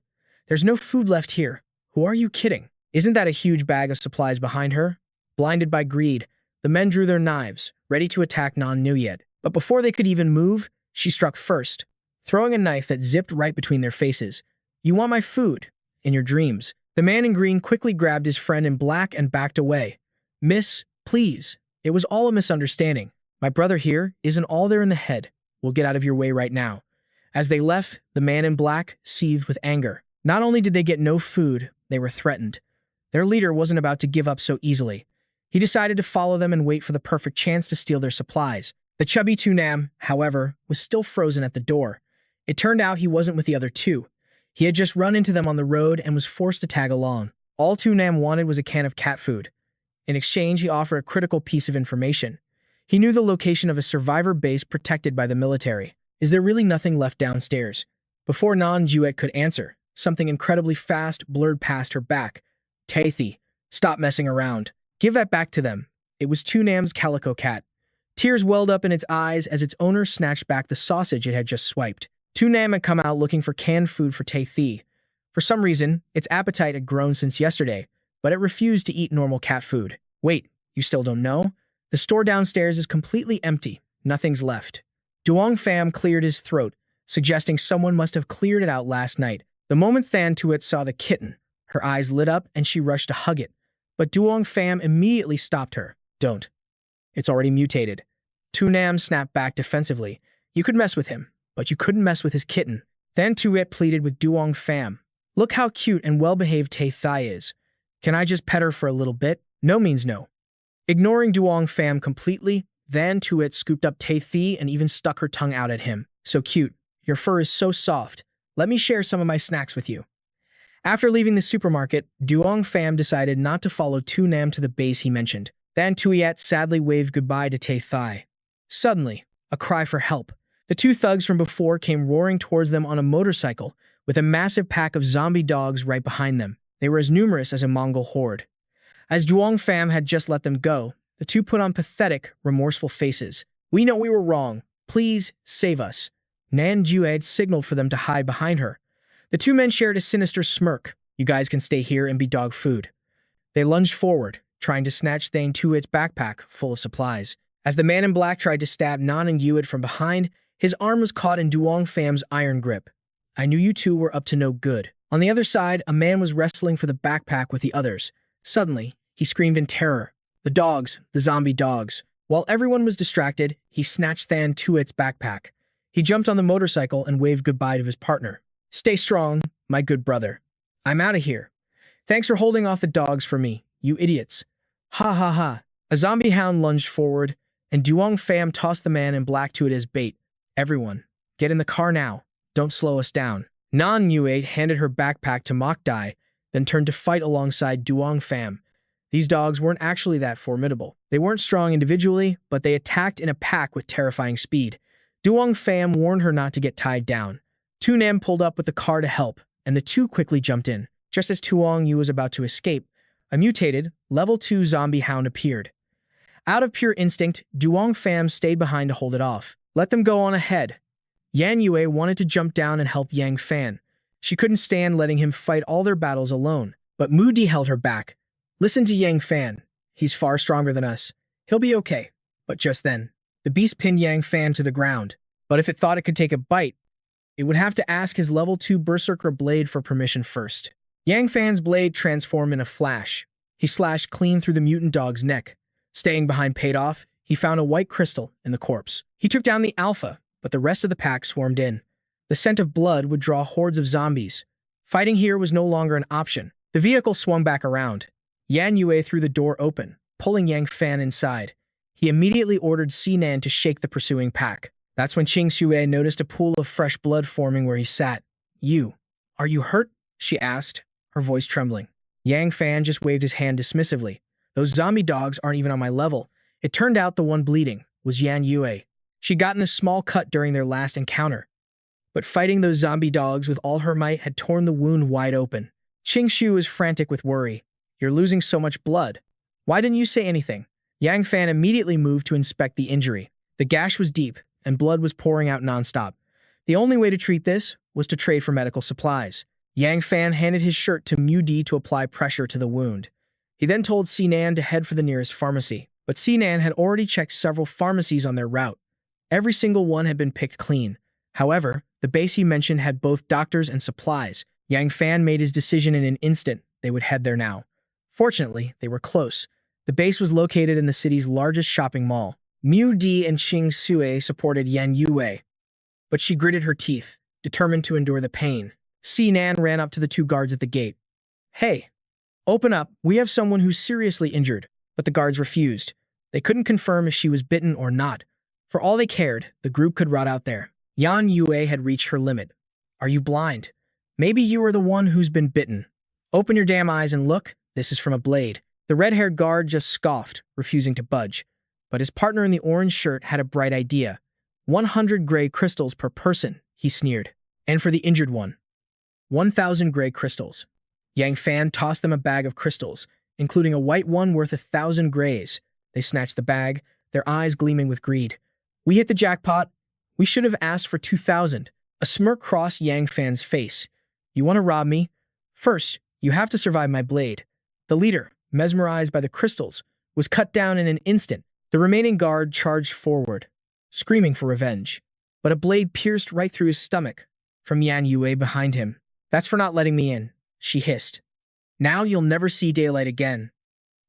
There's no food left here. Who are you kidding?" Isn't that a huge bag of supplies behind her? Blinded by greed, the men drew their knives, ready to attack Nan Nuyet. But before they could even move, she struck first, throwing a knife that zipped right between their faces. "You want my food? In your dreams." The man in green quickly grabbed his friend in black and backed away. "Miss, please. It was all a misunderstanding. My brother here isn't all there in the head. We'll get out of your way right now." As they left, the man in black seethed with anger. Not only did they get no food, they were threatened. Their leader wasn't about to give up so easily. He decided to follow them and wait for the perfect chance to steal their supplies. The chubby Tu Nam, however, was still frozen at the door. It turned out he wasn't with the other two. He had just run into them on the road and was forced to tag along. All Tu Nam wanted was a can of cat food. In exchange, he offered a critical piece of information. He knew the location of a survivor base protected by the military. Is there really nothing left downstairs? Before Nan Juet could answer, something incredibly fast blurred past her back. Tathy, stop messing around. Give that back to them. It was Tu Nam's calico cat. Tears welled up in its eyes as its owner snatched back the sausage it had just swiped. Tu Nam had come out looking for canned food for Tathy. For some reason, its appetite had grown since yesterday, but it refused to eat normal cat food. Wait, you still don't know? The store downstairs is completely empty. Nothing's left. Duong Pham cleared his throat, suggesting someone must have cleared it out last night. The moment Than Tuet saw the kitten, her eyes lit up and she rushed to hug it. But Duong Pham immediately stopped her. Don't. It's already mutated. Tu Nam snapped back defensively. You could mess with him, but you couldn't mess with his kitten. Than Tuet pleaded with Duong Pham. Look how cute and well-behaved Tay Thai is. Can I just pet her for a little bit? No means no. Ignoring Duong Pham completely, Than Tuet scooped up Tay Thi and even stuck her tongue out at him. So cute. Your fur is so soft. Let me share some of my snacks with you. After leaving the supermarket, Duong Pham decided not to follow Tu Nam to the base he mentioned. Than Tuet sadly waved goodbye to Tay Thai. Suddenly, a cry for help. The two thugs from before came roaring towards them on a motorcycle, with a massive pack of zombie dogs right behind them. They were as numerous as a Mongol horde. As Duong Pham had just let them go, the two put on pathetic, remorseful faces. We know we were wrong. Please, save us. Nan Jued signaled for them to hide behind her. The two men shared a sinister smirk. You guys can stay here and be dog food. They lunged forward, trying to snatch Than Tuet's backpack full of supplies. As the man in black tried to stab Nan and Yuet from behind, his arm was caught in Duong Pham's iron grip. I knew you two were up to no good. On the other side, a man was wrestling for the backpack with the others. Suddenly, he screamed in terror. The dogs, the zombie dogs. While everyone was distracted, he snatched Than Tuet's backpack. He jumped on the motorcycle and waved goodbye to his partner. Stay strong, my good brother. I'm out of here. Thanks for holding off the dogs for me, you idiots. Ha ha ha. A zombie hound lunged forward, and Duong Pham tossed the man in black to it as bait. Everyone, get in the car now. Don't slow us down. Nan Nuet handed her backpack to Mok Dai, then turned to fight alongside Duong Pham. These dogs weren't actually that formidable. They weren't strong individually, but they attacked in a pack with terrifying speed. Duong Pham warned her not to get tied down. Tu Nam pulled up with the car to help, and the two quickly jumped in. Just as Tuong Yu was about to escape, a mutated, level 2 zombie hound appeared. Out of pure instinct, Duong Pham stayed behind to hold it off. Let them go on ahead. Yan Yue wanted to jump down and help Yang Fan. She couldn't stand letting him fight all their battles alone, but Mu Di held her back. Listen to Yang Fan. He's far stronger than us. He'll be okay. But just then, the beast pinned Yang Fan to the ground. But if it thought it could take a bite, it would have to ask his level 2 Berserker blade for permission first. Yang Fan's blade transformed in a flash. He slashed clean through the mutant dog's neck. Staying behind paid off, he found a white crystal in the corpse. He took down the alpha, but the rest of the pack swarmed in. The scent of blood would draw hordes of zombies. Fighting here was no longer an option. The vehicle swung back around. Yan Yue threw the door open, pulling Yang Fan inside. He immediately ordered Sinan to shake the pursuing pack. That's when Ching Sue noticed a pool of fresh blood forming where he sat. You, are you hurt? She asked, her voice trembling. Yang Fan just waved his hand dismissively. Those zombie dogs aren't even on my level. It turned out the one bleeding was Yan Yue. She'd gotten a small cut during their last encounter, but fighting those zombie dogs with all her might had torn the wound wide open. Ching Shu was frantic with worry. You're losing so much blood. Why didn't you say anything? Yang Fan immediately moved to inspect the injury. The gash was deep, and blood was pouring out nonstop. The only way to treat this was to trade for medical supplies. Yang Fan handed his shirt to Mu Di to apply pressure to the wound. He then told Sinan to head for the nearest pharmacy, but Sinan had already checked several pharmacies on their route. Every single one had been picked clean. However, the base he mentioned had both doctors and supplies. Yang Fan made his decision in an instant. They would head there now. Fortunately, they were close. The base was located in the city's largest shopping mall. Mu Di and Ching Sue supported Yan Yue, but she gritted her teeth, determined to endure the pain. Sinan ran up to the two guards at the gate. Hey, open up. We have someone who's seriously injured. But the guards refused. They couldn't confirm if she was bitten or not. For all they cared, the group could rot out there. Yan Yue had reached her limit. Are you blind? Maybe you are the one who's been bitten. Open your damn eyes and look. This is from a blade. The red-haired guard just scoffed, refusing to budge. But his partner in the orange shirt had a bright idea. 100 gray crystals per person, he sneered. And for the injured one, 1,000 gray crystals. Yang Fan tossed them a bag of crystals, including a white one worth 1,000 grays. They snatched the bag, their eyes gleaming with greed. We hit the jackpot. We should have asked for 2,000. A smirk crossed Yang Fan's face. You want to rob me? First, you have to survive my blade. The leader, mesmerized by the crystals, was cut down in an instant. The remaining guard charged forward, screaming for revenge. But a blade pierced right through his stomach, from Yan Yue behind him. That's for not letting me in, she hissed. Now you'll never see daylight again.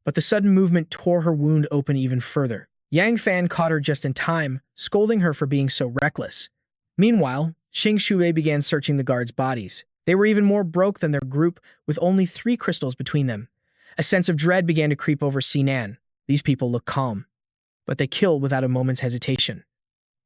But the sudden movement tore her wound open even further. Yang Fan caught her just in time, scolding her for being so reckless. Meanwhile, Xing Shui began searching the guards' bodies. They were even more broke than their group, with only 3 crystals between them. A sense of dread began to creep over Sinan. These people looked calm, but they killed without a moment's hesitation.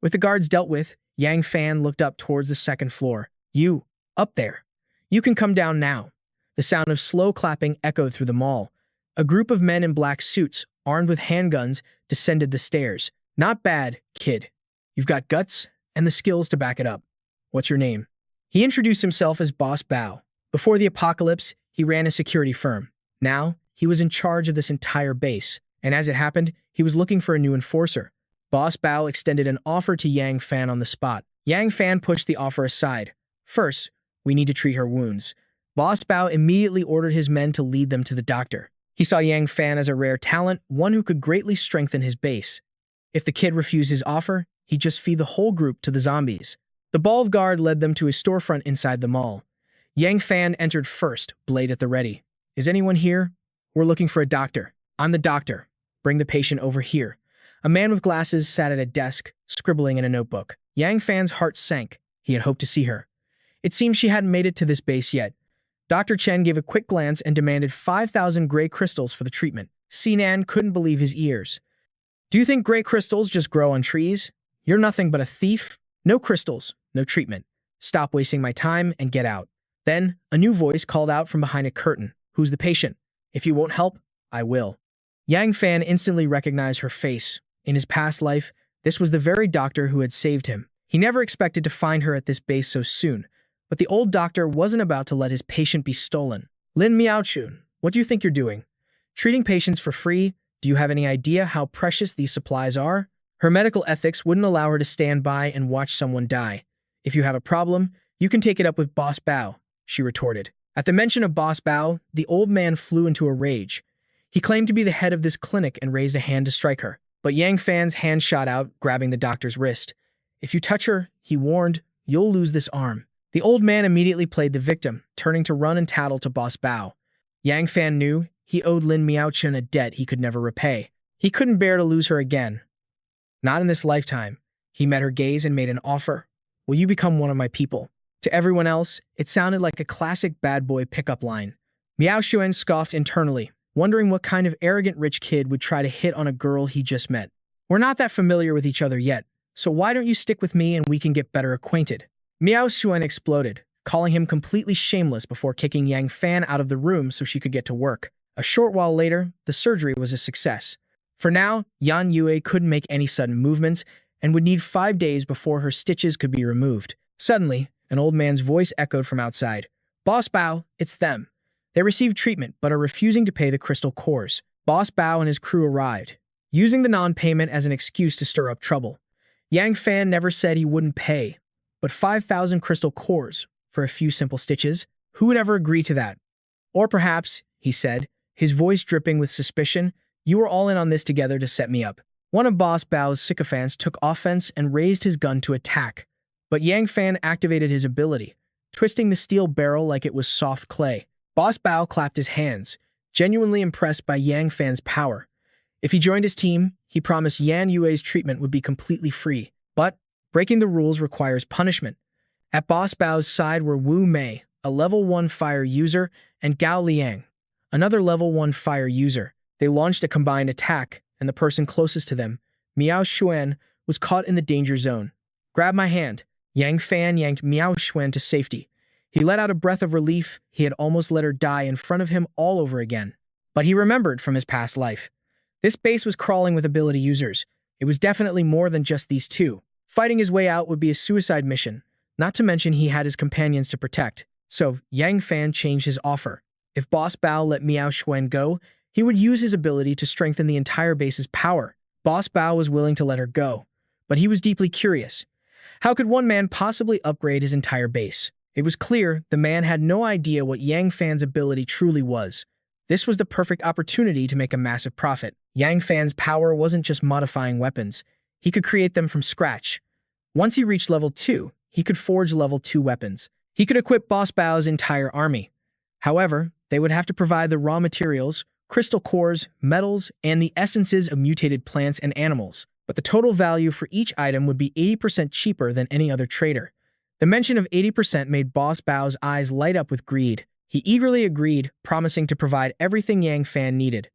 With the guards dealt with, Yang Fan looked up towards the second floor. You, up there. You can come down now. The sound of slow clapping echoed through the mall. A group of men in black suits, armed with handguns, descended the stairs. Not bad, kid. You've got guts and the skills to back it up. What's your name? He introduced himself as Boss Bao. Before the apocalypse, he ran a security firm. Now, he was in charge of this entire base, and as it happened, he was looking for a new enforcer. Boss Bao extended an offer to Yang Fan on the spot. Yang Fan pushed the offer aside. First, we need to treat her wounds. Boss Bao immediately ordered his men to lead them to the doctor. He saw Yang Fan as a rare talent, one who could greatly strengthen his base. If the kid refused his offer, he'd just feed the whole group to the zombies. The bald guard led them to a storefront inside the mall. Yang Fan entered first, blade at the ready. Is anyone here? We're looking for a doctor. I'm the doctor. Bring the patient over here. A man with glasses sat at a desk, scribbling in a notebook. Yang Fan's heart sank. He had hoped to see her. It seemed she hadn't made it to this base yet. Dr. Chen gave a quick glance and demanded 5,000 gray crystals for the treatment. Sinan couldn't believe his ears. Do you think gray crystals just grow on trees? You're nothing but a thief. No crystals, no treatment. Stop wasting my time and get out. Then, a new voice called out from behind a curtain. Who's the patient? If you won't help, I will. Yang Fan instantly recognized her face. In his past life, this was the very doctor who had saved him. He never expected to find her at this base so soon, but the old doctor wasn't about to let his patient be stolen. Lin Miaochun, what do you think you're doing? Treating patients for free? Do you have any idea how precious these supplies are? Her medical ethics wouldn't allow her to stand by and watch someone die. If you have a problem, you can take it up with Boss Bao, she retorted. At the mention of Boss Bao, the old man flew into a rage. He claimed to be the head of this clinic and raised a hand to strike her. But Yang Fan's hand shot out, grabbing the doctor's wrist. If you touch her, he warned, you'll lose this arm. The old man immediately played the victim, turning to run and tattle to Boss Bao. Yang Fan knew he owed Lin Miaochun a debt he could never repay. He couldn't bear to lose her again. Not in this lifetime. He met her gaze and made an offer. Will you become one of my people? To everyone else, it sounded like a classic bad boy pickup line. Miao Xuan scoffed internally, wondering what kind of arrogant rich kid would try to hit on a girl he just met. We're not that familiar with each other yet, so why don't you stick with me and we can get better acquainted? Miao Xuan exploded, calling him completely shameless before kicking Yang Fan out of the room so she could get to work. A short while later, the surgery was a success. For now, Yan Yue couldn't make any sudden movements and would need 5 days before her stitches could be removed. Suddenly, an old man's voice echoed from outside. Boss Bao, it's them. They received treatment but are refusing to pay the crystal cores. Boss Bao and his crew arrived, using the non-payment as an excuse to stir up trouble. Yang Fan never said he wouldn't pay, but 5,000 crystal cores for a few simple stitches? Who would ever agree to that? Or perhaps, he said, his voice dripping with suspicion, you were all in on this together to set me up. One of Boss Bao's sycophants took offense and raised his gun to attack, but Yang Fan activated his ability, twisting the steel barrel like it was soft clay. Boss Bao clapped his hands, genuinely impressed by Yang Fan's power. If he joined his team, he promised Yan Yue's treatment would be completely free. But breaking the rules requires punishment. At Boss Bao's side were Wu Mei, a level 1 fire user, and Gao Liang, another level 1 fire user. They launched a combined attack, and the person closest to them, Miao Xuan, was caught in the danger zone. Grab my hand. Yang Fan yanked Miao Xuan to safety. He let out a breath of relief. He had almost let her die in front of him all over again. But he remembered from his past life. This base was crawling with ability users. It was definitely more than just these two. Fighting his way out would be a suicide mission, not to mention he had his companions to protect. So, Yang Fan changed his offer. If Boss Bao let Miao Xuan go, he would use his ability to strengthen the entire base's power. Boss Bao was willing to let her go, but he was deeply curious. How could one man possibly upgrade his entire base? It was clear the man had no idea what Yang Fan's ability truly was. This was the perfect opportunity to make a massive profit. Yang Fan's power wasn't just modifying weapons. He could create them from scratch. Once he reached level 2, he could forge level 2 weapons. He could equip Boss Bao's entire army. However, they would have to provide the raw materials, crystal cores, metals, and the essences of mutated plants and animals. But the total value for each item would be 80% cheaper than any other trader. The mention of 80% made Boss Bao's eyes light up with greed. He eagerly agreed, promising to provide everything Yang Fan needed.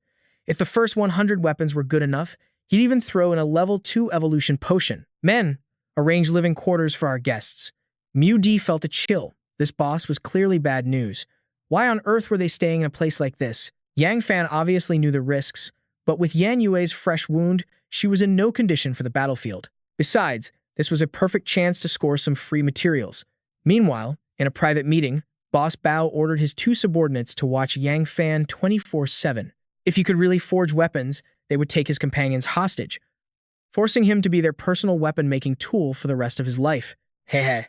If the first 100 weapons were good enough, he'd even throw in a level 2 evolution potion. Men, arrange living quarters for our guests. Mu Di felt a chill. This boss was clearly bad news. Why on earth were they staying in a place like this? Yang Fan obviously knew the risks, but with Yan Yue's fresh wound, she was in no condition for the battlefield. Besides, this was a perfect chance to score some free materials. Meanwhile, in a private meeting, Boss Bao ordered his 2 subordinates to watch Yang Fan 24/7. If he could really forge weapons, they would take his companions hostage, forcing him to be their personal weapon-making tool for the rest of his life. Hehe.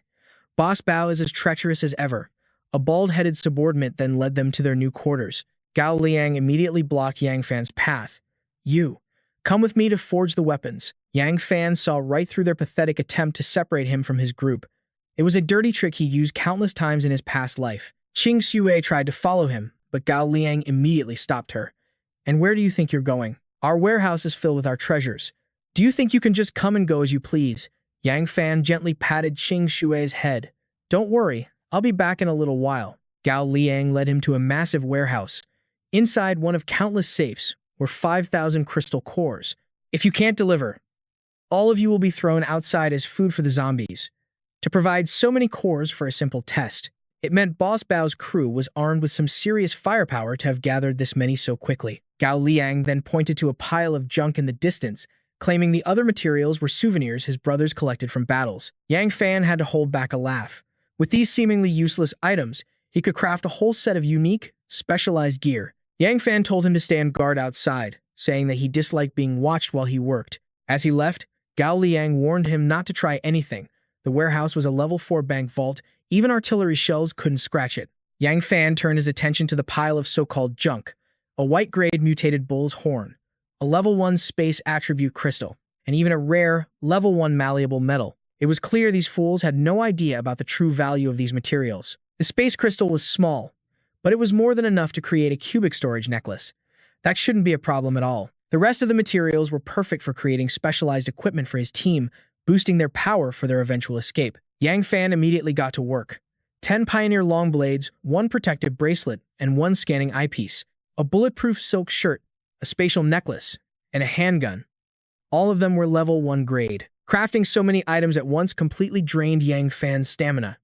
Boss Bao is as treacherous as ever. A bald-headed subordinate then led them to their new quarters. Gao Liang immediately blocked Yang Fan's path. You, come with me to forge the weapons. Yang Fan saw right through their pathetic attempt to separate him from his group. It was a dirty trick he used countless times in his past life. Qing Xue tried to follow him, but Gao Liang immediately stopped her. And where do you think you're going? Our warehouse is filled with our treasures. Do you think you can just come and go as you please? Yang Fan gently patted Qing Xue's head. Don't worry, I'll be back in a little while. Gao Liang led him to a massive warehouse. Inside one of countless safes were 5,000 crystal cores. If you can't deliver, all of you will be thrown outside as food for the zombies. To provide so many cores for a simple test, it meant Boss Bao's crew was armed with some serious firepower to have gathered this many so quickly. Gao Liang then pointed to a pile of junk in the distance, claiming the other materials were souvenirs his brothers collected from battles. Yang Fan had to hold back a laugh. With these seemingly useless items, he could craft a whole set of unique, specialized gear. Yang Fan told him to stand guard outside, saying that he disliked being watched while he worked. As he left, Gao Liang warned him not to try anything. The warehouse was a level 4 bank vault. Even artillery shells couldn't scratch it. Yang Fan turned his attention to the pile of so-called junk. A white-grade mutated bull's horn, a level 1 space attribute crystal, and even a rare, level 1 malleable metal. It was clear these fools had no idea about the true value of these materials. The space crystal was small, but it was more than enough to create a cubic storage necklace. That shouldn't be a problem at all. The rest of the materials were perfect for creating specialized equipment for his team, boosting their power for their eventual escape. Yang Fan immediately got to work. 10 Pioneer long blades, 1 protective bracelet, and 1 scanning eyepiece, a bulletproof silk shirt, a spatial necklace, and a handgun. All of them were level 1 grade. Crafting so many items at once completely drained Yang Fan's stamina.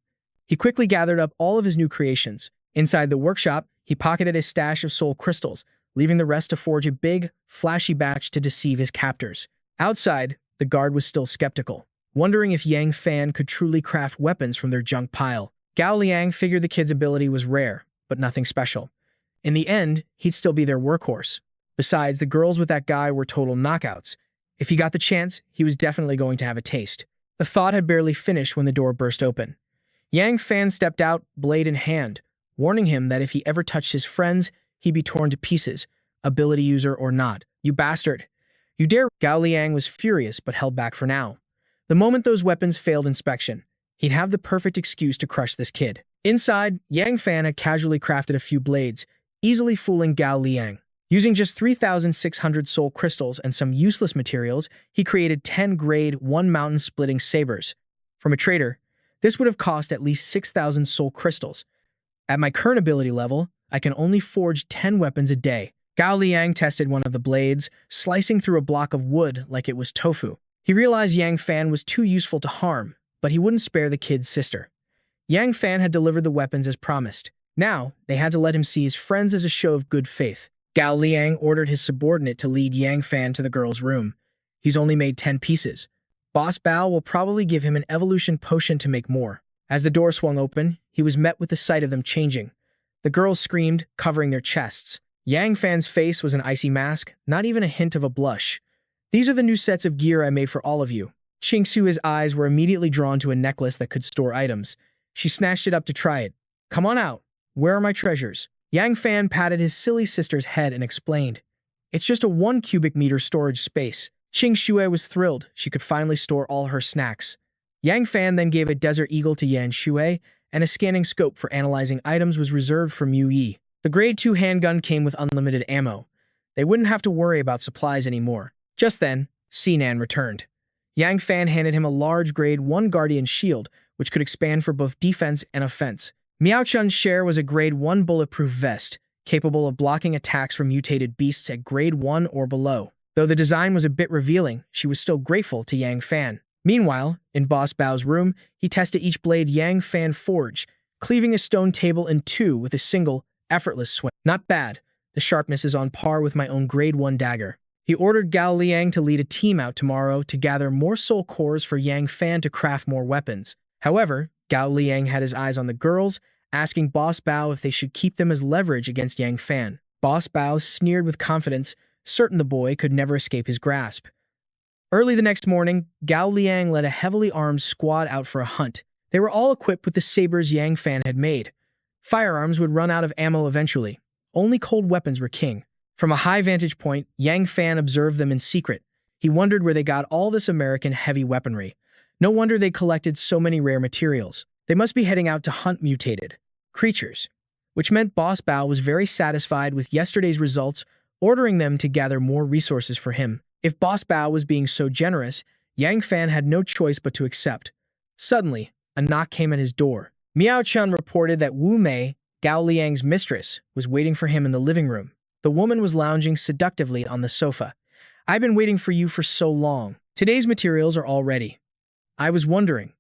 He quickly gathered up all of his new creations. Inside the workshop, he pocketed a stash of soul crystals, leaving the rest to forge a big, flashy batch to deceive his captors. Outside, the guard was still skeptical, wondering if Yang Fan could truly craft weapons from their junk pile. Gao Liang figured the kid's ability was rare, but nothing special. In the end, he'd still be their workhorse. Besides, the girls with that guy were total knockouts. If he got the chance, he was definitely going to have a taste. The thought had barely finished when the door burst open. Yang Fan stepped out, blade in hand, warning him that if he ever touched his friends, he'd be torn to pieces, ability user or not. You bastard! You dare! Gao Liang was furious but held back for now. The moment those weapons failed inspection, he'd have the perfect excuse to crush this kid. Inside, Yang Fan had casually crafted a few blades, easily fooling Gao Liang. Using just 3,600 soul crystals and some useless materials, he created 10 grade 1 mountain-splitting sabers. From a trader, this would have cost at least 6,000 soul crystals. At my current ability level, I can only forge 10 weapons a day. Gao Liang tested one of the blades, slicing through a block of wood like it was tofu. He realized Yang Fan was too useful to harm, but he wouldn't spare the kid's sister. Yang Fan had delivered the weapons as promised. Now, they had to let him see his friends as a show of good faith. Gao Liang ordered his subordinate to lead Yang Fan to the girl's room. He's only made 10 pieces. Boss Bao will probably give him an evolution potion to make more. As the door swung open, he was met with the sight of them changing. The girls screamed, covering their chests. Yang Fan's face was an icy mask, not even a hint of a blush. "These are the new sets of gear I made for all of you." Ching Sui's eyes were immediately drawn to a necklace that could store items. She snatched it up to try it. "Come on out. Where are my treasures?" Yang Fan patted his silly sister's head and explained, "It's just a 1 cubic meter storage space." Ching Shui was thrilled. She could finally store all her snacks. Yang Fan then gave a Desert Eagle to Yan Shui, and a scanning scope for analyzing items was reserved for Mu Yi. The Grade 2 handgun came with unlimited ammo. They wouldn't have to worry about supplies anymore. Just then, Sinan returned. Yang Fan handed him a large Grade 1 Guardian shield, which could expand for both defense and offense. Miao Chun's share was a Grade 1 bulletproof vest, capable of blocking attacks from mutated beasts at Grade 1 or below. Though the design was a bit revealing, she was still grateful to Yang Fan. Meanwhile, in Boss Bao's room, he tested each blade Yang Fan forged, cleaving a stone table in two with a single, effortless swing. "Not bad. The sharpness is on par with my own Grade 1 dagger." He ordered Gao Liang to lead a team out tomorrow to gather more soul cores for Yang Fan to craft more weapons. However, Gao Liang had his eyes on the girls, asking Boss Bao if they should keep them as leverage against Yang Fan. Boss Bao sneered with confidence, certain the boy could never escape his grasp. Early the next morning, Gao Liang led a heavily armed squad out for a hunt. They were all equipped with the sabers Yang Fan had made. Firearms would run out of ammo eventually. Only cold weapons were king. From a high vantage point, Yang Fan observed them in secret. He wondered where they got all this American heavy weaponry. No wonder they collected so many rare materials. They must be heading out to hunt mutated creatures. Which meant Boss Bao was very satisfied with yesterday's results, ordering them to gather more resources for him. If Boss Bao was being so generous, Yang Fan had no choice but to accept. Suddenly, a knock came at his door. Miao Chun reported that Wu Mei, Gao Liang's mistress, was waiting for him in the living room. The woman was lounging seductively on the sofa. "I've been waiting for you for so long. Today's materials are all ready. I was wondering,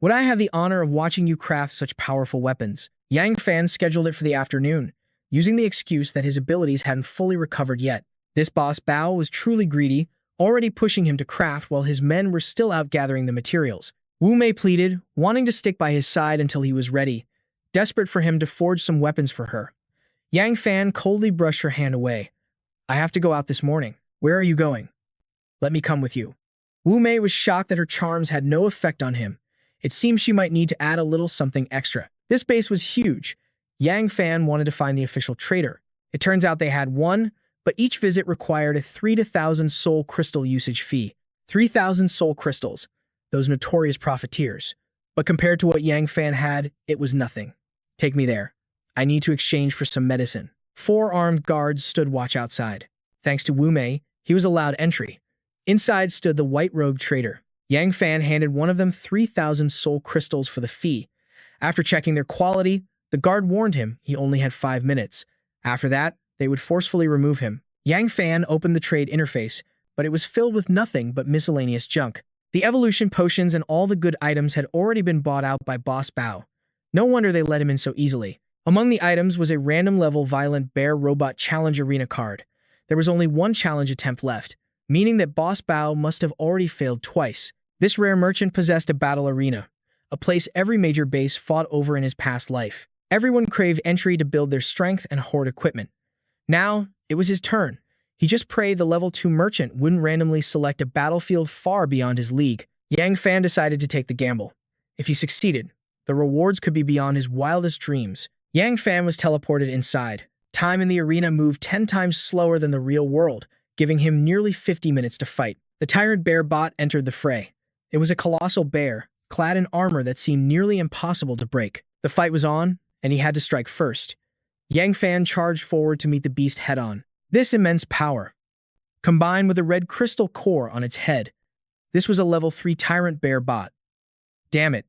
would I have the honor of watching you craft such powerful weapons?" Yang Fan scheduled it for the afternoon, using the excuse that his abilities hadn't fully recovered yet. This Boss Bao was truly greedy, already pushing him to craft while his men were still out gathering the materials. Wu Mei pleaded, wanting to stick by his side until he was ready, desperate for him to forge some weapons for her. Yang Fan coldly brushed her hand away. "I have to go out this morning. Where are you going?" "Let me come with you." Wu Mei was shocked that her charms had no effect on him. It seemed she might need to add a little something extra. This base was huge. Yang Fan wanted to find the official traitor. It turns out they had one, but each visit required a 3,000 soul crystal usage fee. 3,000 soul crystals, those notorious profiteers. But compared to what Yang Fan had, it was nothing. "Take me there. I need to exchange for some medicine." 4 armed guards stood watch outside. Thanks to Wu Mei, he was allowed entry. Inside stood the white-robed traitor. Yang Fan handed one of them 3,000 soul crystals for the fee. After checking their quality, the guard warned him he only had 5 minutes. After that, they would forcefully remove him. Yang Fan opened the trade interface, but it was filled with nothing but miscellaneous junk. The evolution potions and all the good items had already been bought out by Boss Bao. No wonder they let him in so easily. Among the items was a random-level violent bear robot challenge arena card. There was only one challenge attempt left, meaning that Boss Bao must have already failed twice. This rare merchant possessed a battle arena, a place every major base fought over in his past life. Everyone craved entry to build their strength and hoard equipment. Now, it was his turn. He just prayed the level 2 merchant wouldn't randomly select a battlefield far beyond his league. Yang Fan decided to take the gamble. If he succeeded, the rewards could be beyond his wildest dreams. Yang Fan was teleported inside. Time in the arena moved 10 times slower than the real world, giving him nearly 50 minutes to fight. The tyrant bear bot entered the fray. It was a colossal bear, clad in armor that seemed nearly impossible to break. The fight was on, and he had to strike first. Yang Fan charged forward to meet the beast head-on. This immense power, combined with a red crystal core on its head, this was a level 3 tyrant bear bot. Damn it.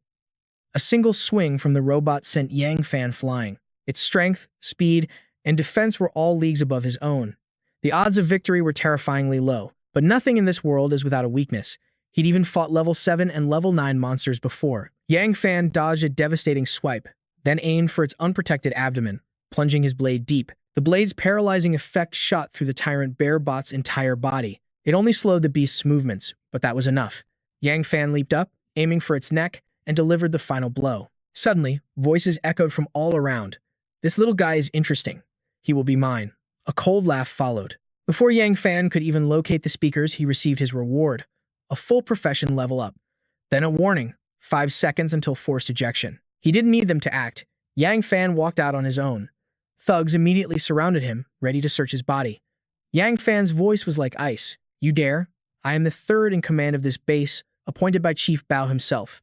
A single swing from the robot sent Yang Fan flying. Its strength, speed, and defense were all leagues above his own. The odds of victory were terrifyingly low, but nothing in this world is without a weakness. He'd even fought level 7 and level 9 monsters before. Yang Fan dodged a devastating swipe, then aimed for its unprotected abdomen, plunging his blade deep. The blade's paralyzing effect shot through the tyrant bear bot's entire body. It only slowed the beast's movements, but that was enough. Yang Fan leaped up, aiming for its neck, and delivered the final blow. Suddenly, voices echoed from all around. "This little guy is interesting. He will be mine." A cold laugh followed. Before Yang Fan could even locate the speakers, he received his reward, a full profession level up. Then a warning, 5 seconds until forced ejection. He didn't need them to act. Yang Fan walked out on his own. Thugs immediately surrounded him, ready to search his body. Yang Fan's voice was like ice. "You dare? I am the third in command of this base, appointed by Chief Bao himself.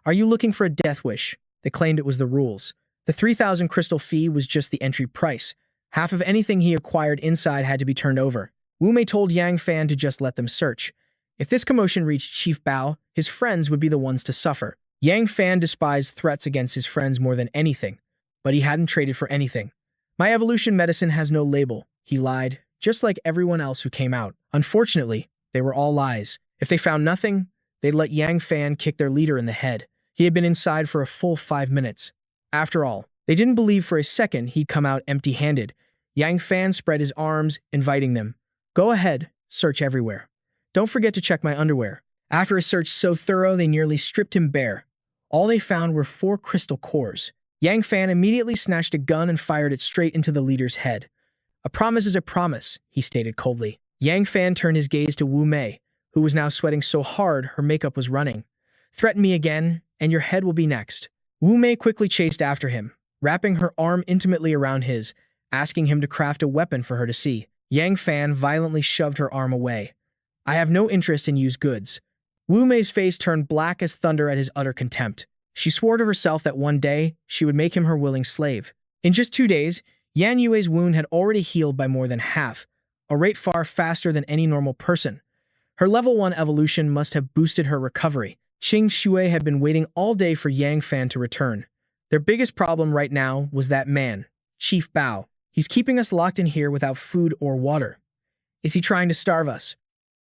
Are you looking for a death wish?" They claimed it was the rules. The 3,000 crystal fee was just the entry price. Half of anything he acquired inside had to be turned over. Wu Mei told Yang Fan to just let them search. If this commotion reached Chief Bao, his friends would be the ones to suffer. Yang Fan despised threats against his friends more than anything, but he hadn't traded for anything. "My evolution medicine has no label," he lied, just like everyone else who came out. Unfortunately, they were all lies. If they found nothing, they'd let Yang Fan kick their leader in the head. He had been inside for a full 5 minutes. After all, they didn't believe for a second he'd come out empty-handed. Yang Fan spread his arms, inviting them. "Go ahead, search everywhere. Don't forget to check my underwear." After a search so thorough they nearly stripped him bare, all they found were 4 crystal cores. Yang Fan immediately snatched a gun and fired it straight into the leader's head. "A promise is a promise," he stated coldly. Yang Fan turned his gaze to Wu Mei, who was now sweating so hard her makeup was running. "Threaten me again, and your head will be next." Wu Mei quickly chased after him, wrapping her arm intimately around his, asking him to craft a weapon for her to see. Yang Fan violently shoved her arm away. "I have no interest in used goods." Wu Mei's face turned black as thunder at his utter contempt. She swore to herself that one day she would make him her willing slave. In just 2 days, Yan Yue's wound had already healed by more than half, a rate far faster than any normal person. Her level 1 evolution must have boosted her recovery. Qing Shui had been waiting all day for Yang Fan to return. Their biggest problem right now was that man, Chief Bao. "He's keeping us locked in here without food or water. Is he trying to starve us?"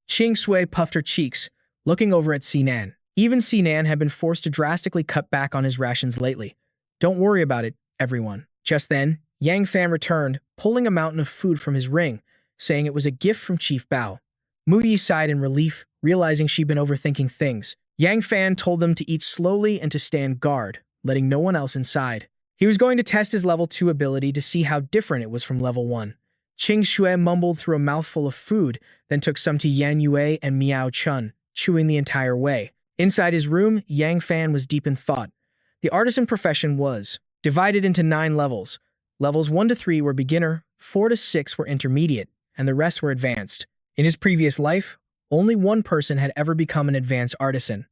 Qing Shui puffed her cheeks, looking over at Sinan. Even Sinan had been forced to drastically cut back on his rations lately. "Don't worry about it, everyone." Just then, Yang Fan returned, pulling a mountain of food from his ring, saying it was a gift from Chief Bao. Mu Yi sighed in relief, realizing she'd been overthinking things. Yang Fan told them to eat slowly and to stand guard, letting no one else inside. He was going to test his level 2 ability to see how different it was from level 1. Qing Shui mumbled through a mouthful of food, then took some to Yan Yue and Miao Chun, chewing the entire way. Inside his room, Yang Fan was deep in thought. The artisan profession was divided into 9 levels. Levels 1 to 3 were beginner, 4 to 6 were intermediate, and the rest were advanced. In his previous life, only one person had ever become an advanced artisan.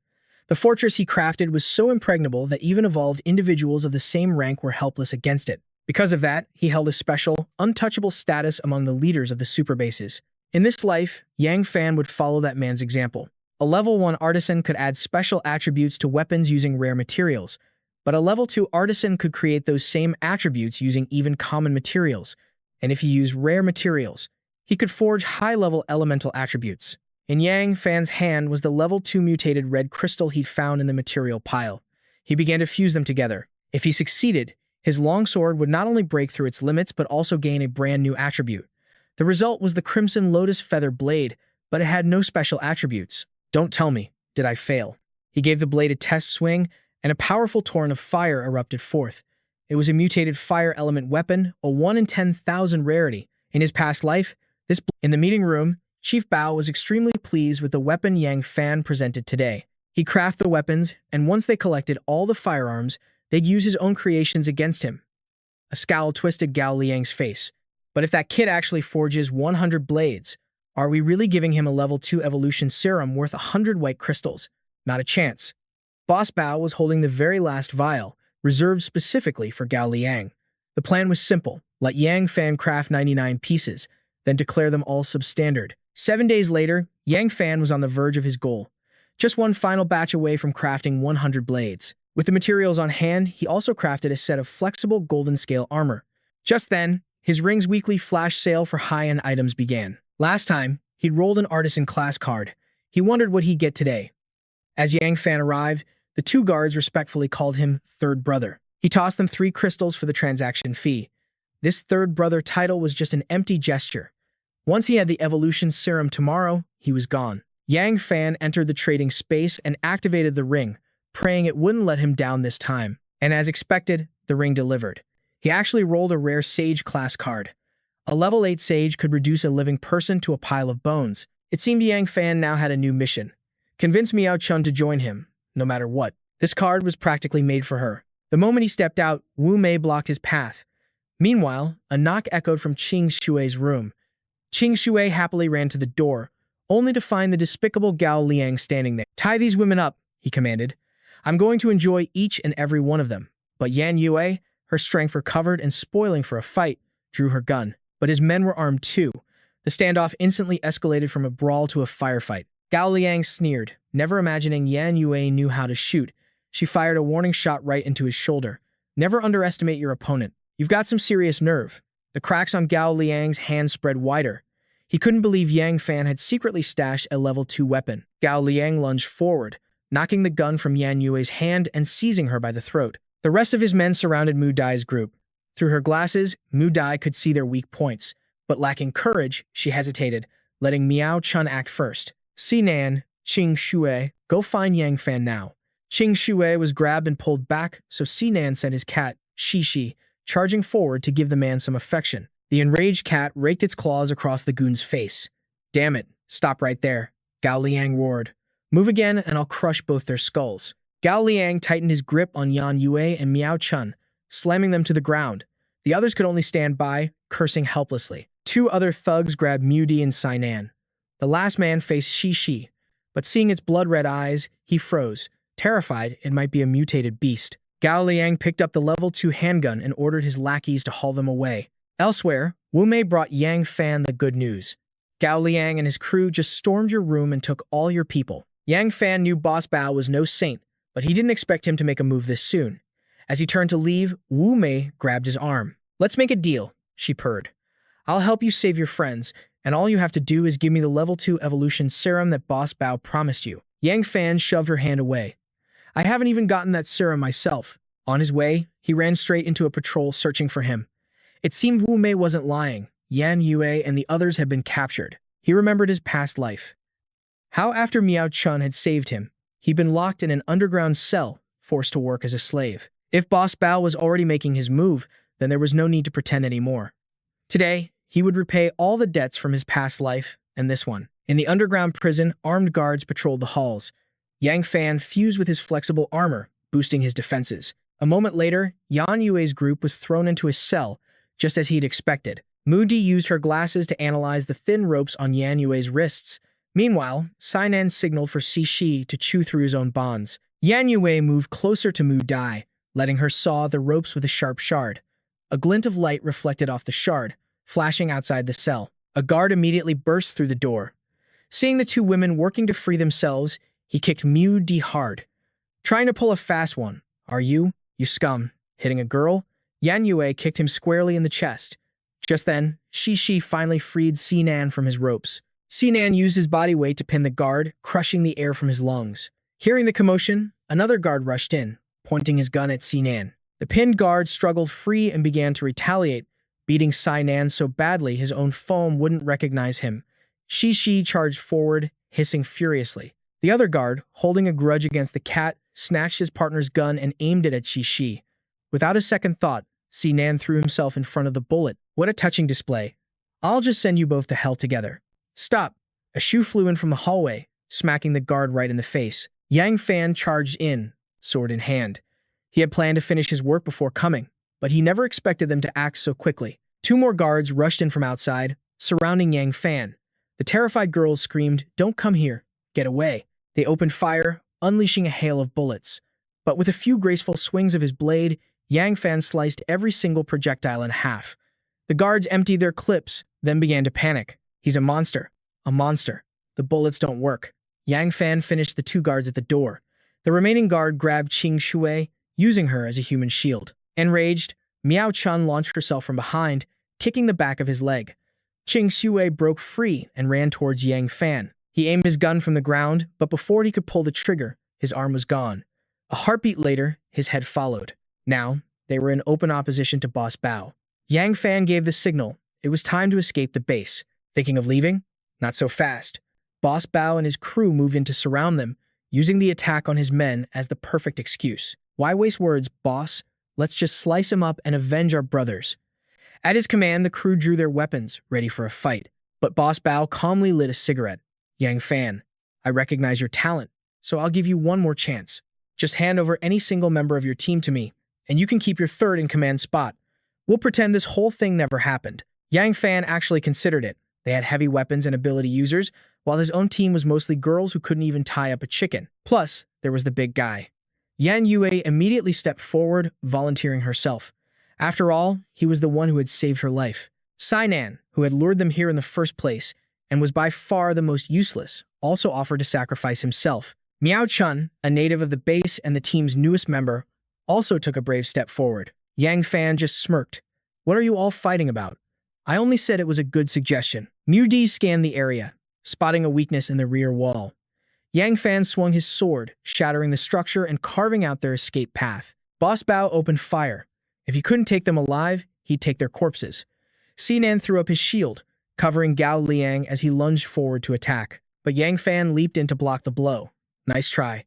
The fortress he crafted was so impregnable that even evolved individuals of the same rank were helpless against it. Because of that, he held a special, untouchable status among the leaders of the superbases. In this life, Yang Fan would follow that man's example. A level 1 artisan could add special attributes to weapons using rare materials, but a level 2 artisan could create those same attributes using even common materials. And if he used rare materials, he could forge high-level elemental attributes. In Yang Fan's hand was the level 2 mutated red crystal he'd found in the material pile. He began to fuse them together. If he succeeded, his longsword would not only break through its limits but also gain a brand new attribute. The result was the Crimson Lotus Feather Blade, but it had no special attributes. "Don't tell me, did I fail?" He gave the blade a test swing, and a powerful torrent of fire erupted forth. It was a mutated fire element weapon, a 1 in 10,000 rarity. In his past life, in the meeting room, Chief Bao was extremely pleased with the weapon Yang Fan presented today. He crafted the weapons, and once they collected all the firearms, they'd use his own creations against him. A scowl twisted Gao Liang's face. "But if that kid actually forges 100 blades, are we really giving him a level 2 evolution serum worth 100 white crystals? Not a chance." Boss Bao was holding the very last vial, reserved specifically for Gao Liang. The plan was simple: let Yang Fan craft 99 pieces, then declare them all substandard. 7 days later, Yang Fan was on the verge of his goal, just one final batch away from crafting 100 blades. With the materials on hand, he also crafted a set of flexible golden scale armor. Just then, his ring's weekly flash sale for high-end items began. Last time, he'd rolled an artisan class card. He wondered what he'd get today. As Yang Fan arrived, the two guards respectfully called him Third Brother. He tossed them 3 crystals for the transaction fee. This Third Brother title was just an empty gesture. Once he had the evolution serum tomorrow, he was gone. Yang Fan entered the trading space and activated the ring, praying it wouldn't let him down this time. And as expected, the ring delivered. He actually rolled a rare Sage class card. A level 8 Sage could reduce a living person to a pile of bones. It seemed Yang Fan now had a new mission. Convince Miao Chun to join him, no matter what. This card was practically made for her. The moment he stepped out, Wu Mei blocked his path. Meanwhile, a knock echoed from Qing Shui's room. Qing Shui happily ran to the door, only to find the despicable Gao Liang standing there. "Tie these women up," he commanded. "I'm going to enjoy each and every one of them." But Yan Yue, her strength recovered and spoiling for a fight, drew her gun. But his men were armed too. The standoff instantly escalated from a brawl to a firefight. Gao Liang sneered, never imagining Yan Yue knew how to shoot. She fired a warning shot right into his shoulder. "Never underestimate your opponent. You've got some serious nerve." The cracks on Gao Liang's hand spread wider. He couldn't believe Yang Fan had secretly stashed a level 2 weapon. Gao Liang lunged forward, knocking the gun from Yan Yue's hand and seizing her by the throat. The rest of his men surrounded Mu Dai's group. Through her glasses, Mu Dai could see their weak points, but lacking courage, she hesitated, letting Miao Chun act first. "Sinan, Qing Shui, go find Yang Fan now." Qing Shui was grabbed and pulled back, so Sinan sent his cat, Shishi, charging forward to give the man some affection. The enraged cat raked its claws across the goon's face. "Damn it, stop right there," Gao Liang roared. "Move again and I'll crush both their skulls." Gao Liang tightened his grip on Yan Yue and Miao Chun, slamming them to the ground. The others could only stand by, cursing helplessly. 2 other thugs grabbed Mudi and Sinan. The last man faced Shishi, but seeing its blood-red eyes, he froze, terrified it might be a mutated beast. Gao Liang picked up the level 2 handgun and ordered his lackeys to haul them away. Elsewhere, Wu Mei brought Yang Fan the good news. "Gao Liang and his crew just stormed your room and took all your people." Yang Fan knew Boss Bao was no saint, but he didn't expect him to make a move this soon. As he turned to leave, Wu Mei grabbed his arm. "Let's make a deal," she purred. "I'll help you save your friends, and all you have to do is give me the level 2 evolution serum that Boss Bao promised you." Yang Fan shoved her hand away. "I haven't even gotten that serum myself." On his way, he ran straight into a patrol searching for him. It seemed Wu Mei wasn't lying. Yan Yue and the others had been captured. He remembered his past life. How after Miao Chun had saved him, he'd been locked in an underground cell, forced to work as a slave. If Boss Bao was already making his move, then there was no need to pretend anymore. Today, he would repay all the debts from his past life and this one. In the underground prison, armed guards patrolled the halls. Yang Fan fused with his flexible armor, boosting his defenses. A moment later, Yan Yue's group was thrown into his cell, just as he'd expected. Mu Di used her glasses to analyze the thin ropes on Yan Yue's wrists. Meanwhile, Sinan signaled for Shi to chew through his own bonds. Yan Yue moved closer to Mu Dai, letting her saw the ropes with a sharp shard. A glint of light reflected off the shard, flashing outside the cell. A guard immediately burst through the door. Seeing the 2 women working to free themselves, he kicked Mu Di hard. "Trying to pull a fast one, are you, you scum? Hitting a girl?" Yan Yue kicked him squarely in the chest. Just then, Shi finally freed Sinan from his ropes. Sinan used his body weight to pin the guard, crushing the air from his lungs. Hearing the commotion, another guard rushed in, pointing his gun at Sinan. The pinned guard struggled free and began to retaliate, beating Sinan so badly his own foam wouldn't recognize him. Shi charged forward, hissing furiously. The other guard, holding a grudge against the cat, snatched his partner's gun and aimed it at Shi. Without a second thought, Sinan threw himself in front of the bullet. What a touching display. "I'll just send you both to hell together." "Stop!" A shoe flew in from the hallway, smacking the guard right in the face. Yang Fan charged in, sword in hand. He had planned to finish his work before coming, but he never expected them to act so quickly. 2 more guards rushed in from outside, surrounding Yang Fan. The terrified girls screamed, "Don't come here! Get away!" They opened fire, unleashing a hail of bullets. But with a few graceful swings of his blade, Yang Fan sliced every single projectile in half. The guards emptied their clips, then began to panic. "He's a monster. A monster. The bullets don't work." Yang Fan finished the 2 guards at the door. The remaining guard grabbed Qing Shui, using her as a human shield. Enraged, Miao Chun launched herself from behind, kicking the back of his leg. Qing Shui broke free and ran towards Yang Fan. He aimed his gun from the ground, but before he could pull the trigger, His arm was gone. A heartbeat later, his head followed. Now, they were in open opposition to Boss Bao. Yang Fan gave the signal. It was time to escape the base. Thinking of leaving? Not so fast. Boss Bao and his crew moved in to surround them, using the attack on his men as the perfect excuse. Why waste words, boss? Let's just slice him up and avenge our brothers. At his command, the crew drew their weapons, ready for a fight. But Boss Bao calmly lit a cigarette. Yang Fan, I recognize your talent, so I'll give you one more chance. Just hand over any single member of your team to me, and you can keep your third in command spot. We'll pretend this whole thing never happened. Yang Fan actually considered it. They had heavy weapons and ability users, while his own team was mostly girls who couldn't even tie up a chicken. Plus, there was the big guy. Yan Yue immediately stepped forward, volunteering herself. After all, he was the one who had saved her life. Sainan, who had lured them here in the first place, and was by far the most useless, also offered to sacrifice himself. Miao Chun, a native of the base and the team's newest member, also took a brave step forward. Yang Fan just smirked. What are you all fighting about? I only said it was a good suggestion. Mu Di scanned the area, spotting a weakness in the rear wall. Yang Fan swung his sword, shattering the structure and carving out their escape path. Boss Bao opened fire. If he couldn't take them alive, he'd take their corpses. Sinan threw up his shield, covering Gao Liang as he lunged forward to attack. But Yang Fan leaped in to block the blow. Nice try.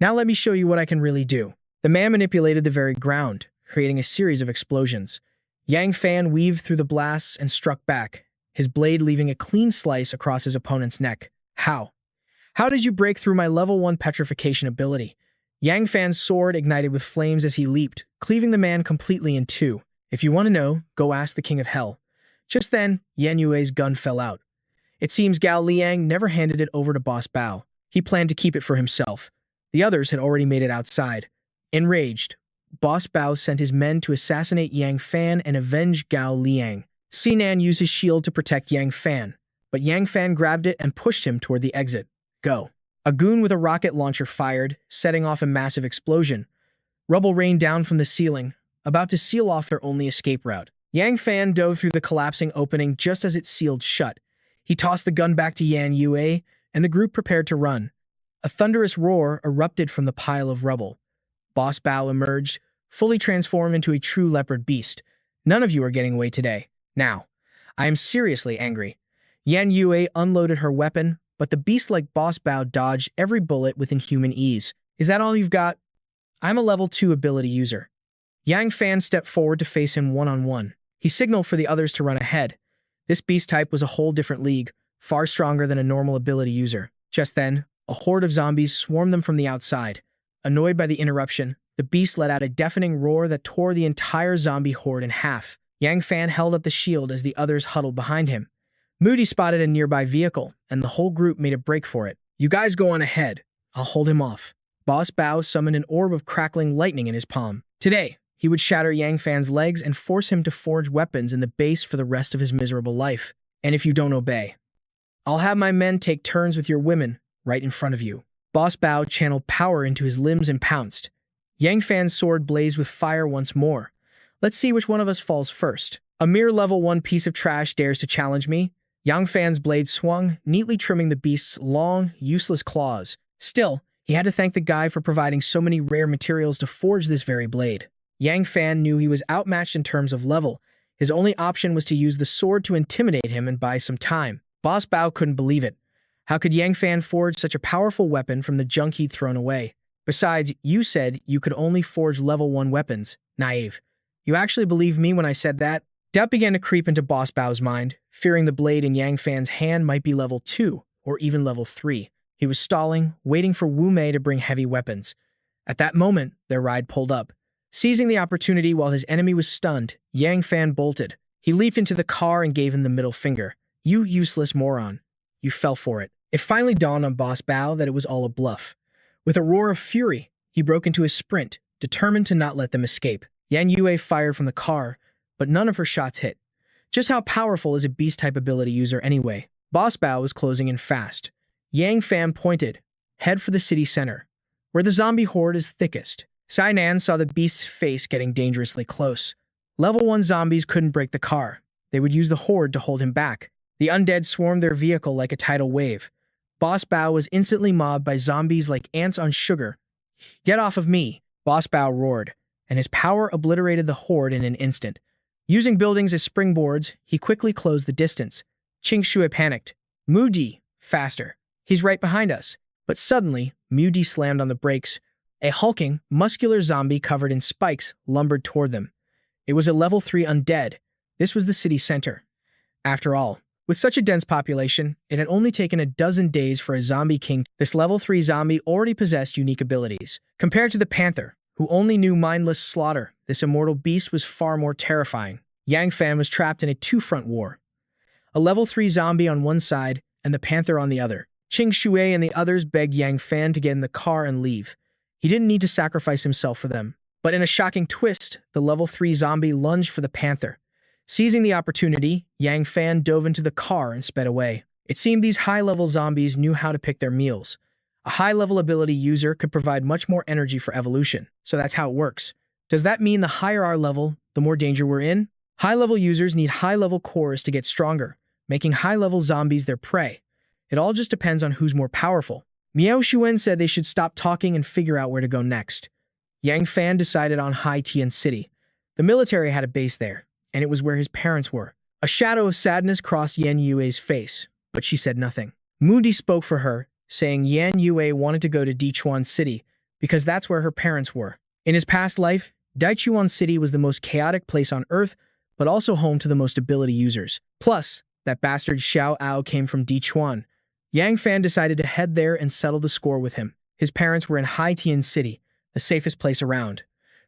Now let me show you what I can really do. The man manipulated the very ground, creating a series of explosions. Yang Fan weaved through the blasts and struck back, his blade leaving a clean slice across his opponent's neck. How? How did you break through my level 1 petrification ability? Yang Fan's sword ignited with flames as he leaped, cleaving the man completely in two. If you want to know, go ask the King of Hell. Just then, Yan Yue's gun fell out. It seems Gao Liang never handed it over to Boss Bao. He planned to keep it for himself. The others had already made it outside. Enraged, Boss Bao sent his men to assassinate Yang Fan and avenge Gao Liang. Sinan used his shield to protect Yang Fan, but Yang Fan grabbed it and pushed him toward the exit. Go. A goon with a rocket launcher fired, setting off a massive explosion. Rubble rained down from the ceiling, about to seal off their only escape route. Yang Fan dove through the collapsing opening just as it sealed shut. He tossed the gun back to Yan Yue, and the group prepared to run. A thunderous roar erupted from the pile of rubble. Boss Bao emerged, fully transformed into a true leopard beast. None of you are getting away today. Now, I am seriously angry. Yan Yue unloaded her weapon, but the beast-like Boss Bao dodged every bullet with inhuman ease. Is that all you've got? I'm a level 2 ability user. Yang Fan stepped forward to face him one-on-one. He signaled for the others to run ahead. This beast type was a whole different league, far stronger than a normal ability user. Just then, a horde of zombies swarmed them from the outside. Annoyed by the interruption, the beast let out a deafening roar that tore the entire zombie horde in half. Yang Fan held up the shield as the others huddled behind him. Moody spotted a nearby vehicle, and the whole group made a break for it. You guys go on ahead. I'll hold him off. Boss Bao summoned an orb of crackling lightning in his palm. Today, he would shatter Yang Fan's legs and force him to forge weapons in the base for the rest of his miserable life. And if you don't obey, I'll have my men take turns with your women right in front of you. Boss Bao channeled power into his limbs and pounced. Yang Fan's sword blazed with fire once more. Let's see which one of us falls first. A mere level 1 piece of trash dares to challenge me? Yang Fan's blade swung, neatly trimming the beast's long, useless claws. Still, he had to thank the guy for providing so many rare materials to forge this very blade. Yang Fan knew he was outmatched in terms of level. His only option was to use the sword to intimidate him and buy some time. Boss Bao couldn't believe it. How could Yang Fan forge such a powerful weapon from the junk he'd thrown away? Besides, you said you could only forge level 1 weapons. Naive. You actually believed me when I said that? Doubt began to creep into Boss Bao's mind, fearing the blade in Yang Fan's hand might be level 2, or even level 3. He was stalling, waiting for Wu Mei to bring heavy weapons. At that moment, their ride pulled up. Seizing the opportunity while his enemy was stunned, Yang Fan bolted. He leaped into the car and gave him the middle finger. You useless moron. You fell for it. It finally dawned on Boss Bao that it was all a bluff. With a roar of fury, he broke into a sprint, determined to not let them escape. Yan Yue fired from the car, but none of her shots hit. Just how powerful is a beast-type ability user anyway? Boss Bao was closing in fast. Yang Fan pointed, head for the city center, where the zombie horde is thickest. Sainan saw the beast's face getting dangerously close. Level 1 zombies couldn't break the car. They would use the horde to hold him back. The undead swarmed their vehicle like a tidal wave. Boss Bao was instantly mobbed by zombies like ants on sugar, Get off of me, Boss Bao roared, and his power obliterated the horde in an instant. Using buildings as springboards, he quickly closed the distance. Ching Shui panicked. Mu Di, faster. He's right behind us. But suddenly, Mu Di slammed on the brakes. A hulking, muscular zombie covered in spikes lumbered toward them. It was a level 3 undead. This was the city center. After all, with such a dense population, it had only taken a dozen days for a zombie king. This level 3 zombie already possessed unique abilities. Compared to the panther, who only knew mindless slaughter, this immortal beast was far more terrifying. Yang Fan was trapped in a two-front war. A level 3 zombie on one side, and the panther on the other. Ching Shui and the others begged Yang Fan to get in the car and leave. He didn't need to sacrifice himself for them. But in a shocking twist, the level 3 zombie lunged for the panther. Seizing the opportunity, Yang Fan dove into the car and sped away. It seemed these high-level zombies knew how to pick their meals. A high-level ability user could provide much more energy for evolution, so that's how it works. Does that mean the higher our level, the more danger we're in? High-level users need high-level cores to get stronger, making high-level zombies their prey. It all just depends on who's more powerful. Miao Shuen said they should stop talking and figure out where to go next. Yang Fan decided on Hai Tian City. The military had a base there, and it was where his parents were. A shadow of sadness crossed Yan Yue's face, but she said nothing. Mu Di spoke for her, saying Yan Yue wanted to go to Dichuan City because that's where her parents were. In his past life, Dichuan City was the most chaotic place on Earth, but also home to the most ability users. Plus, that bastard Xiao Ao came from Dichuan. Yang Fan decided to head there and settle the score with him. His parents were in Hai Tian City, the safest place around.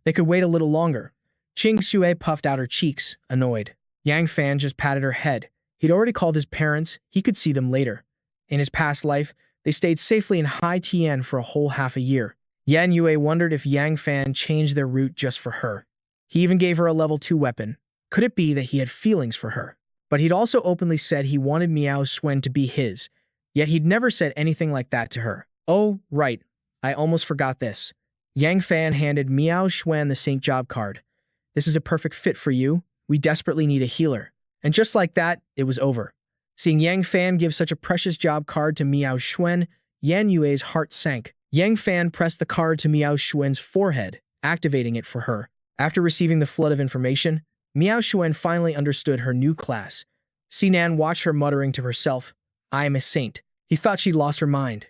They could wait a little longer. Ching Shui puffed out her cheeks, annoyed. Yang Fan just patted her head. He'd already called his parents, he could see them later. In his past life, they stayed safely in Hai Tian for a whole half a year. Yan Yue wondered if Yang Fan changed their route just for her. He even gave her a level 2 weapon. Could it be that he had feelings for her? But he'd also openly said he wanted Miao Shuen to be his, yet he'd never said anything like that to her. Oh, right. I almost forgot this. Yang Fan handed Miao Shuen the Saint Job card. This is a perfect fit for you. We desperately need a healer. And just like that, it was over. Seeing Yang Fan give such a precious job card to Miao Shuen, Yan Yue's heart sank. Yang Fan pressed the card to Miao Shuen's forehead, activating it for her. After receiving the flood of information, Miao Shuen finally understood her new class. Sinan watched her muttering to herself, I am a saint. He thought she'd lost her mind.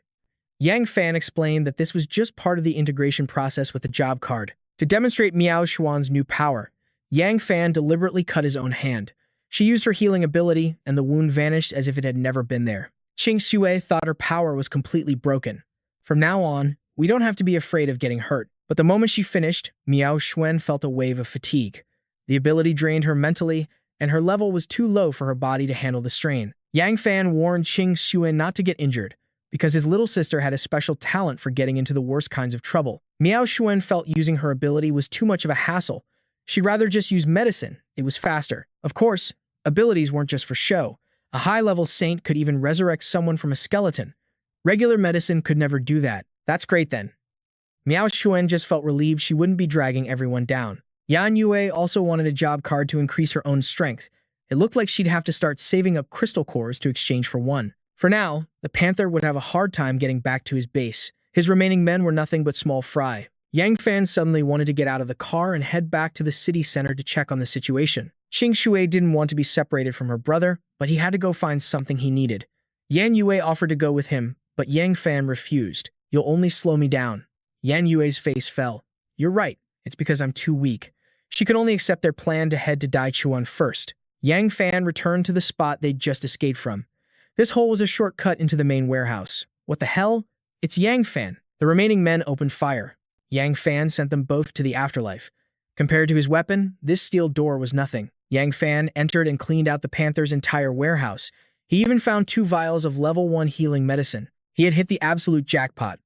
Yang Fan explained that this was just part of the integration process with the job card. To demonstrate Miao Shuan's new power, Yang Fan deliberately cut his own hand. She used her healing ability, and the wound vanished as if it had never been there. Ching Shui thought her power was completely broken. From now on, we don't have to be afraid of getting hurt. But the moment she finished, Miao Shuen felt a wave of fatigue. The ability drained her mentally, and her level was too low for her body to handle the strain. Yang Fan warned Ching Shui not to get injured, because his little sister had a special talent for getting into the worst kinds of trouble. Miao Shuen felt using her ability was too much of a hassle. She'd rather just use medicine. It was faster. Of course, abilities weren't just for show. A high-level saint could even resurrect someone from a skeleton. Regular medicine could never do that. That's great then. Miao Shuen just felt relieved she wouldn't be dragging everyone down. Yan Yue also wanted a job card to increase her own strength. It looked like she'd have to start saving up crystal cores to exchange for one. For now, the panther would have a hard time getting back to his base. His remaining men were nothing but small fry. Yang Fan suddenly wanted to get out of the car and head back to the city center to check on the situation. Ching Shui didn't want to be separated from her brother, but he had to go find something he needed. Yan Yue offered to go with him, but Yang Fan refused. You'll only slow me down. Yan Yue's face fell. You're right. It's because I'm too weak. She could only accept their plan to head to Daichuan first. Yang Fan returned to the spot they'd just escaped from. This hole was a shortcut into the main warehouse. What the hell? It's Yang Fan. The remaining men opened fire. Yang Fan sent them both to the afterlife. Compared to his weapon, this steel door was nothing. Yang Fan entered and cleaned out the panther's entire warehouse. He even found 2 vials of level 1 healing medicine. He had hit the absolute jackpot.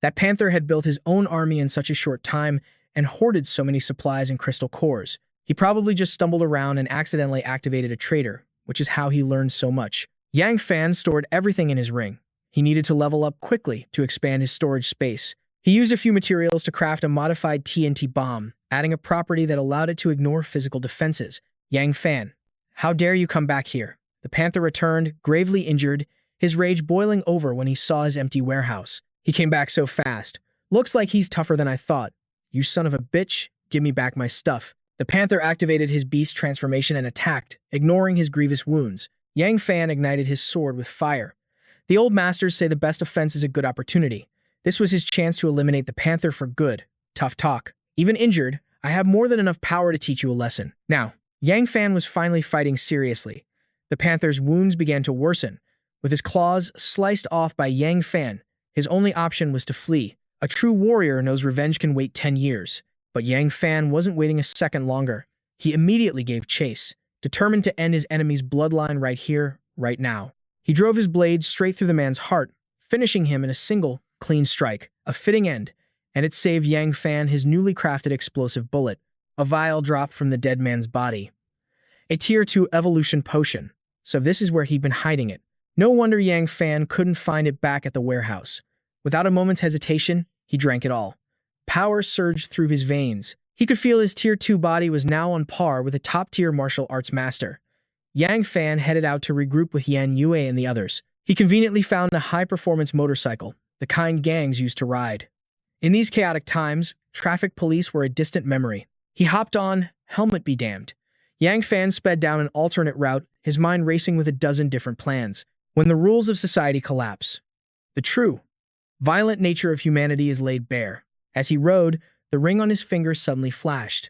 That panther had built his own army in such a short time and hoarded so many supplies and crystal cores. He probably just stumbled around and accidentally activated a traitor, which is how he learned so much. Yang Fan stored everything in his ring. He needed to level up quickly to expand his storage space. He used a few materials to craft a modified TNT bomb, adding a property that allowed it to ignore physical defenses. Yang Fan, how dare you come back here? The panther returned, gravely injured, his rage boiling over when he saw his empty warehouse. He came back so fast. Looks like he's tougher than I thought. You son of a bitch, give me back my stuff. The panther activated his beast transformation and attacked, ignoring his grievous wounds. Yang Fan ignited his sword with fire. The old masters say the best offense is a good opportunity. This was his chance to eliminate the panther for good. Tough talk. Even injured, I have more than enough power to teach you a lesson. Now, Yang Fan was finally fighting seriously. The panther's wounds began to worsen. With his claws sliced off by Yang Fan, his only option was to flee. A true warrior knows revenge can wait 10 years. But Yang Fan wasn't waiting a second longer. He immediately gave chase, determined to end his enemy's bloodline right here, right now. He drove his blade straight through the man's heart, finishing him in a single, clean strike, a fitting end, and it saved Yang Fan his newly crafted explosive bullet. A vial dropped from the dead man's body. A Tier 2 evolution potion, so this is where he'd been hiding it. No wonder Yang Fan couldn't find it back at the warehouse. Without a moment's hesitation, he drank it all. Power surged through his veins. He could feel his Tier 2 body was now on par with a top-tier martial arts master. Yang Fan headed out to regroup with Yan Yue and the others. He conveniently found a high-performance motorcycle, the kind gangs used to ride. In these chaotic times, traffic police were a distant memory. He hopped on, helmet be damned. Yang Fan sped down an alternate route, his mind racing with a dozen different plans. When the rules of society collapse, the true, violent nature of humanity is laid bare. As he rode, the ring on his finger suddenly flashed,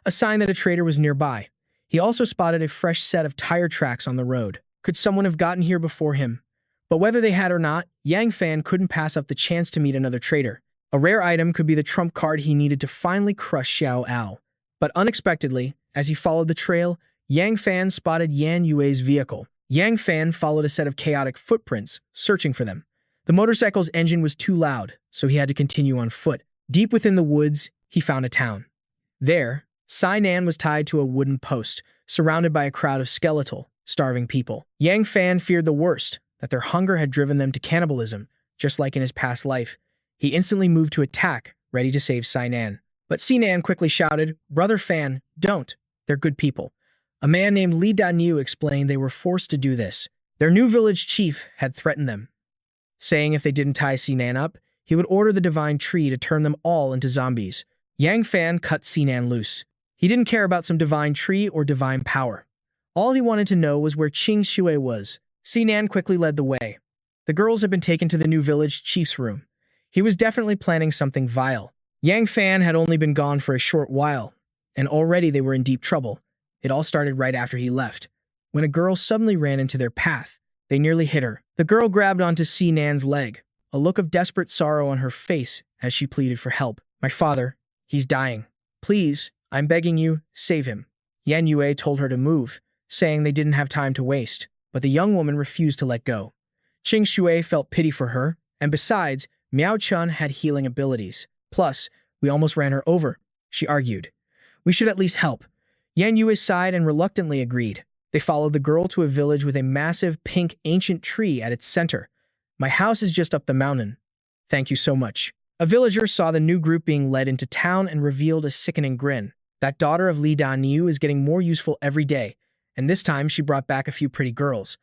a sign that a traitor was nearby. He also spotted a fresh set of tire tracks on the road. Could someone have gotten here before him? But whether they had or not, Yang Fan couldn't pass up the chance to meet another traitor. A rare item could be the trump card he needed to finally crush Xiao Ao. But unexpectedly, as he followed the trail, Yang Fan spotted Yan Yue's vehicle. Yang Fan followed a set of chaotic footprints, searching for them. The motorcycle's engine was too loud, so he had to continue on foot. Deep within the woods, he found a town. There, Nan was tied to a wooden post, surrounded by a crowd of skeletal, starving people. Yang Fan feared the worst, that their hunger had driven them to cannibalism, just like in his past life. He instantly moved to attack, ready to save Nan. But Nan quickly shouted, "Brother Fan, don't. They're good people." A man named Li Danyu explained they were forced to do this. Their new village chief had threatened them, saying if they didn't tie Nan up, he would order the divine tree to turn them all into zombies. Yang Fan cut Nan loose. He didn't care about some divine tree or divine power. All he wanted to know was where Qing Shui was. Nan quickly led the way. The girls had been taken to the new village chief's room. He was definitely planning something vile. Yang Fan had only been gone for a short while, and already they were in deep trouble. It all started right after he left, when a girl suddenly ran into their path. They nearly hit her. The girl grabbed onto Nan's leg, a look of desperate sorrow on her face as she pleaded for help. "My father, he's dying. Please, I'm begging you, save him." Yan Yue told her to move, saying they didn't have time to waste, but the young woman refused to let go. Qing Shui felt pity for her, and besides, Miao Chun had healing abilities. Plus, we almost ran her over, she argued. "We should at least help." Yan Yue sighed and reluctantly agreed. They followed the girl to a village with a massive pink ancient tree at its center. "My house is just up the mountain. Thank you so much." A villager saw the new group being led into town and revealed a sickening grin. That daughter of Li Danyu is getting more useful every day, and this time she brought back a few pretty girls.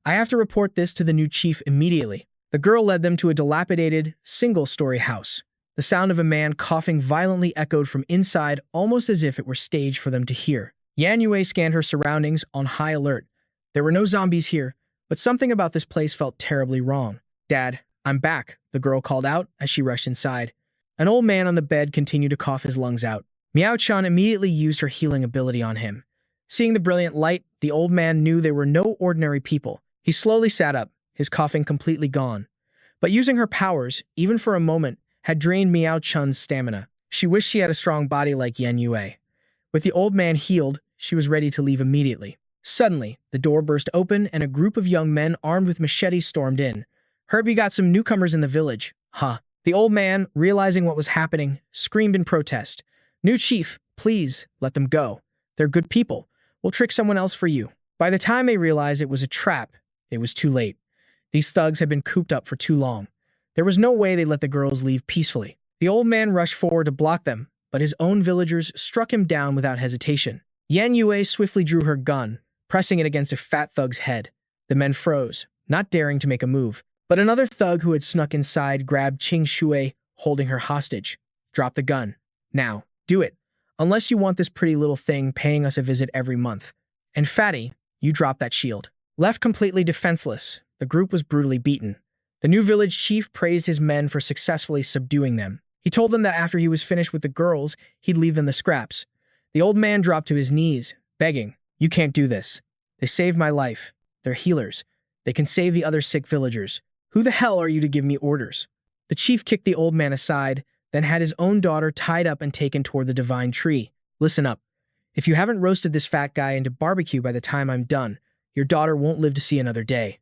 I have to report this to the new chief immediately. The girl led them to a dilapidated, single-story house. The sound of a man coughing violently echoed from inside, almost as if it were staged for them to hear. Yan Yue scanned her surroundings on high alert. There were no zombies here, but something about this place felt terribly wrong. "Dad, I'm back," the girl called out as she rushed inside. An old man on the bed continued to cough his lungs out. Miao Chan immediately used her healing ability on him. Seeing the brilliant light, the old man knew they were no ordinary people. He slowly sat up, his coughing completely gone. But using her powers, even for a moment, had drained Miao Chun's stamina. She wished she had a strong body like Yan Yue. With the old man healed, she was ready to leave immediately. Suddenly, the door burst open and a group of young men armed with machetes stormed in. "Herbie got some newcomers in the village." "Huh." The old man, realizing what was happening, screamed in protest. "New chief, please, let them go. They're good people. We'll trick someone else for you." By the time they realized it was a trap, it was too late. These thugs had been cooped up for too long. There was no way they'd let the girls leave peacefully. The old man rushed forward to block them, but his own villagers struck him down without hesitation. Yan Yue swiftly drew her gun, pressing it against a fat thug's head. The men froze, not daring to make a move. But another thug who had snuck inside grabbed Qing Shui, holding her hostage. Drop the gun. Now, do it. Unless you want this pretty little thing paying us a visit every month. And Fatty, you drop that shield. Left completely defenseless, the group was brutally beaten. The new village chief praised his men for successfully subduing them. He told them that after he was finished with the girls, he'd leave them the scraps. The old man dropped to his knees, begging, "You can't do this. They saved my life. They're healers. They can save the other sick villagers. Who the hell are you to give me orders?" The chief kicked the old man aside, then had his own daughter tied up and taken toward the divine tree. "Listen up. If you haven't roasted this fat guy into barbecue by the time I'm done, your daughter won't live to see another day."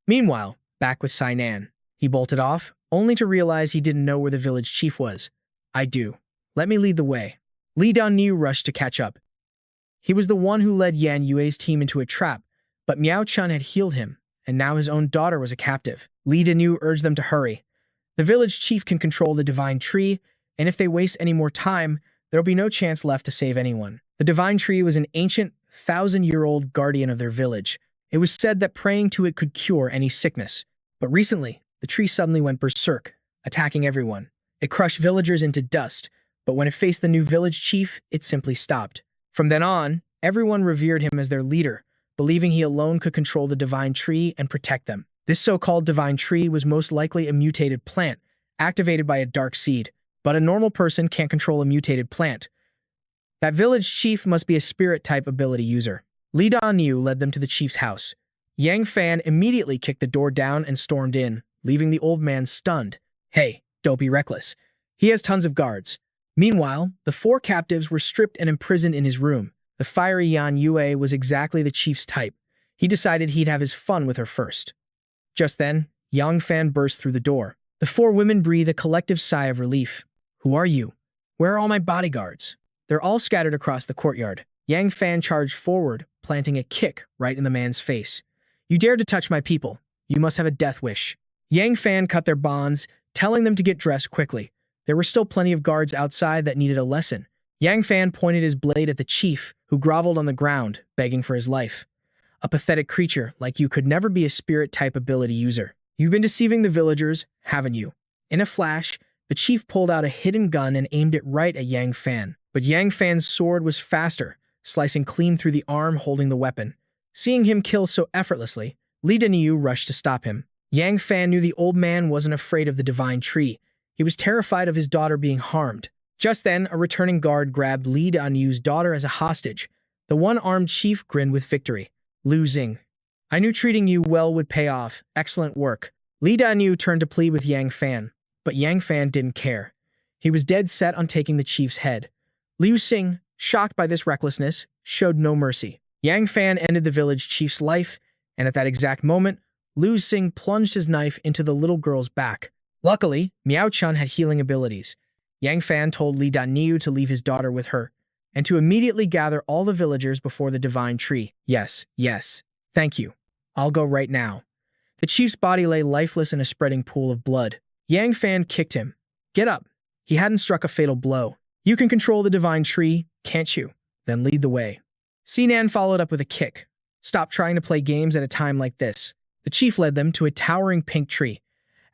Meanwhile, back with Sainan, he bolted off, only to realize he didn't know where the village chief was. "I do. Let me lead the way." Li Danyu rushed to catch up. He was the one who led Yan Yue's team into a trap, but Miao Chun had healed him, and now his own daughter was a captive. Li Danyu urged them to hurry. The village chief can control the divine tree, and if they waste any more time, there'll be no chance left to save anyone. The divine tree was an ancient, 1,000-year-old guardian of their village. It was said that praying to it could cure any sickness. But recently, the tree suddenly went berserk, attacking everyone. It crushed villagers into dust, but when it faced the new village chief, it simply stopped. From then on, everyone revered him as their leader, believing he alone could control the divine tree and protect them. This so-called divine tree was most likely a mutated plant, activated by a dark seed, but a normal person can't control a mutated plant. That village chief must be a spirit-type ability user. Li Danyu led them to the chief's house. Yang Fan immediately kicked the door down and stormed in, leaving the old man stunned. "Hey, don't be reckless. He has tons of guards." Meanwhile, the 4 captives were stripped and imprisoned in his room. The fiery Yan Yue was exactly the chief's type. He decided he'd have his fun with her first. Just then, Yang Fan burst through the door. The 4 women breathed a collective sigh of relief. "Who are you? Where are all my bodyguards?" "They're all scattered across the courtyard." Yang Fan charged forward, planting a kick right in the man's face. "You dare to touch my people. You must have a death wish." Yang Fan cut their bonds, telling them to get dressed quickly. There were still plenty of guards outside that needed a lesson. Yang Fan pointed his blade at the chief, who groveled on the ground, begging for his life. "A pathetic creature like you could never be a spirit-type ability user. You've been deceiving the villagers, haven't you?" In a flash, the chief pulled out a hidden gun and aimed it right at Yang Fan. But Yang Fan's sword was faster, slicing clean through the arm holding the weapon. Seeing him kill so effortlessly, Li Danyu rushed to stop him. Yang Fan knew the old man wasn't afraid of the divine tree. He was terrified of his daughter being harmed. Just then, a returning guard grabbed Li Danyu's daughter as a hostage. The one-armed chief grinned with victory. "Lu Xing, I knew treating you well would pay off. Excellent work." Li Danyu turned to plead with Yang Fan, but Yang Fan didn't care. He was dead set on taking the chief's head. Liu Xing, shocked by this recklessness, showed no mercy. Yang Fan ended the village chief's life, and at that exact moment, Liu Xing plunged his knife into the little girl's back. Luckily, Miao Chun had healing abilities. Yang Fan told Li Danyu to leave his daughter with her, and to immediately gather all the villagers before the divine tree. Yes, thank you. I'll go right now." The chief's body lay lifeless in a spreading pool of blood. Yang Fan kicked him. "Get up." He hadn't struck a fatal blow. "You can control the divine tree, can't you? Then lead the way." Sinan followed up with a kick. "Stop trying to play games at a time like this." The chief led them to a towering pink tree.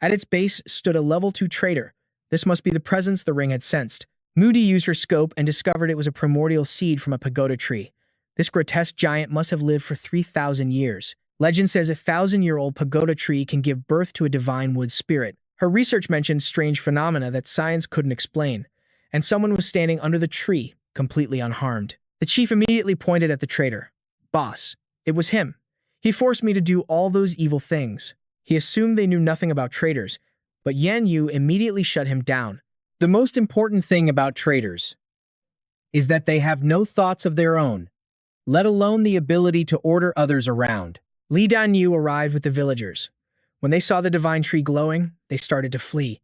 At its base stood a level 2 traitor. This must be the presence the ring had sensed. Moody used her scope and discovered it was a primordial seed from a pagoda tree. This grotesque giant must have lived for 3,000 years. Legend says a 1,000-year-old pagoda tree can give birth to a divine wood spirit. Her research mentioned strange phenomena that science couldn't explain, and someone was standing under the tree, completely unharmed. The chief immediately pointed at the traitor. "Boss, it was him. He forced me to do all those evil things." He assumed they knew nothing about traitors, but Yan Yu immediately shut him down. "The most important thing about traitors is that they have no thoughts of their own, let alone the ability to order others around." Li Danyu arrived with the villagers. When they saw the divine tree glowing, they started to flee.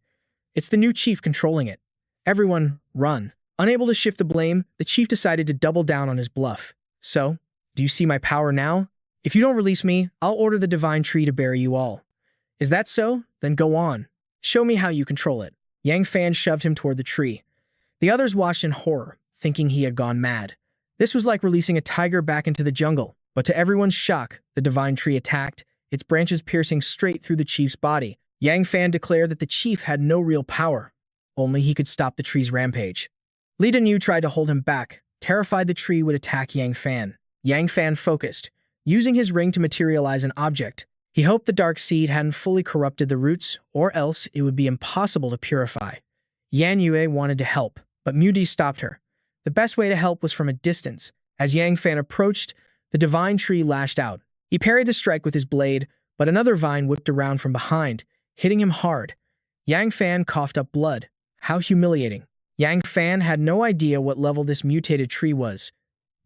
It's the new chief controlling it. Everyone, run. Unable to shift the blame, the chief decided to double down on his bluff. "So, do you see my power now? If you don't release me, I'll order the divine tree to bury you all. Is that so? Then go on. Show me how you control it." Yang Fan shoved him toward the tree. The others watched in horror, thinking he had gone mad. This was like releasing a tiger back into the jungle. But to everyone's shock, the divine tree attacked, its branches piercing straight through the chief's body. Yang Fan declared that the chief had no real power. only he could stop the tree's rampage. Li Danyu tried to hold him back, terrified the tree would attack Yang Fan. Yang Fan focused, using his ring to materialize an object. He hoped the dark seed hadn't fully corrupted the roots, or else it would be impossible to purify. Yan Yue wanted to help, but Mu Di stopped her. The best way to help was from a distance. As Yang Fan approached, the divine tree lashed out. He parried the strike with his blade, but another vine whipped around from behind, hitting him hard. Yang Fan coughed up blood. How humiliating. Yang Fan had no idea what level this mutated tree was.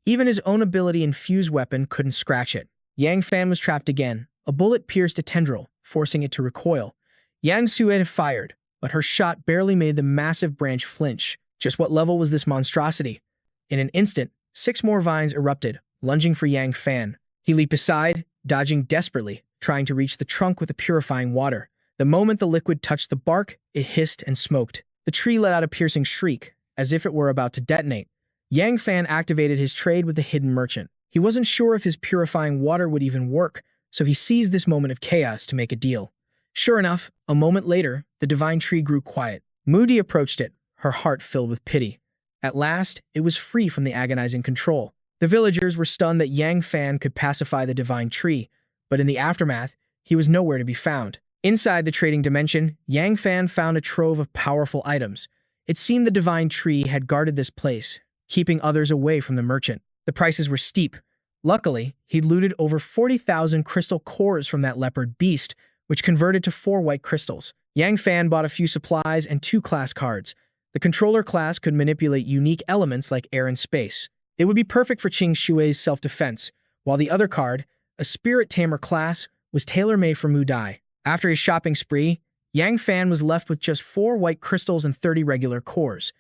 Even his own ability-infused weapon couldn't scratch it. Yang Fan was trapped again. A bullet pierced a tendril, forcing it to recoil. Yang Sue fired, but her shot barely made the massive branch flinch. Just what level was this monstrosity? In an instant, 6 more vines erupted, lunging for Yang Fan. He leaped aside, dodging desperately, trying to reach the trunk with the purifying water. The moment the liquid touched the bark, it hissed and smoked. The tree let out a piercing shriek, as if it were about to detonate. Yang Fan activated his trade with the hidden merchant. He wasn't sure if his purifying water would even work, so he seized this moment of chaos to make a deal. Sure enough, a moment later, the divine tree grew quiet. Mu Di approached it, her heart filled with pity. At last, it was free from the agonizing control. The villagers were stunned that Yang Fan could pacify the divine tree, but in the aftermath, he was nowhere to be found. Inside the trading dimension, Yang Fan found a trove of powerful items. It seemed the divine tree had guarded this place, keeping others away from the merchant. The prices were steep. Luckily, he'd looted over 40,000 crystal cores from that leopard beast, which converted to 4 white crystals. Yang Fan bought a few supplies and 2 class cards. The controller class could manipulate unique elements like air and space. It would be perfect for Qing Shui's self-defense, while the other card, a spirit tamer class, was tailor-made for Mu Dai. After his shopping spree, Yang Fan was left with just 4 white crystals and 30 regular cores.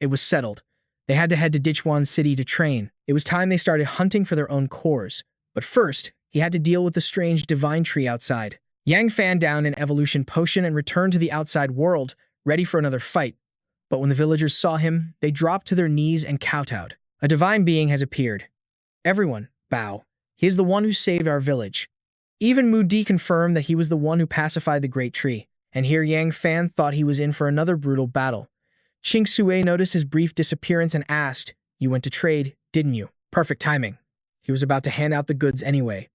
It was settled. They had to head to Dichuan City to train. It was time they started hunting for their own cores. But first, he had to deal with the strange divine tree outside. Yang Fan downed an evolution potion and returned to the outside world, ready for another fight. But when the villagers saw him, they dropped to their knees and kowtowed. A divine being has appeared. Everyone, bow. He is the one who saved our village. Even Mu Di confirmed that he was the one who pacified the great tree. And here Yang Fan thought he was in for another brutal battle. Qing Sue noticed his brief disappearance and asked, "You went to trade, didn't you?" Perfect timing. He was about to hand out the goods anyway.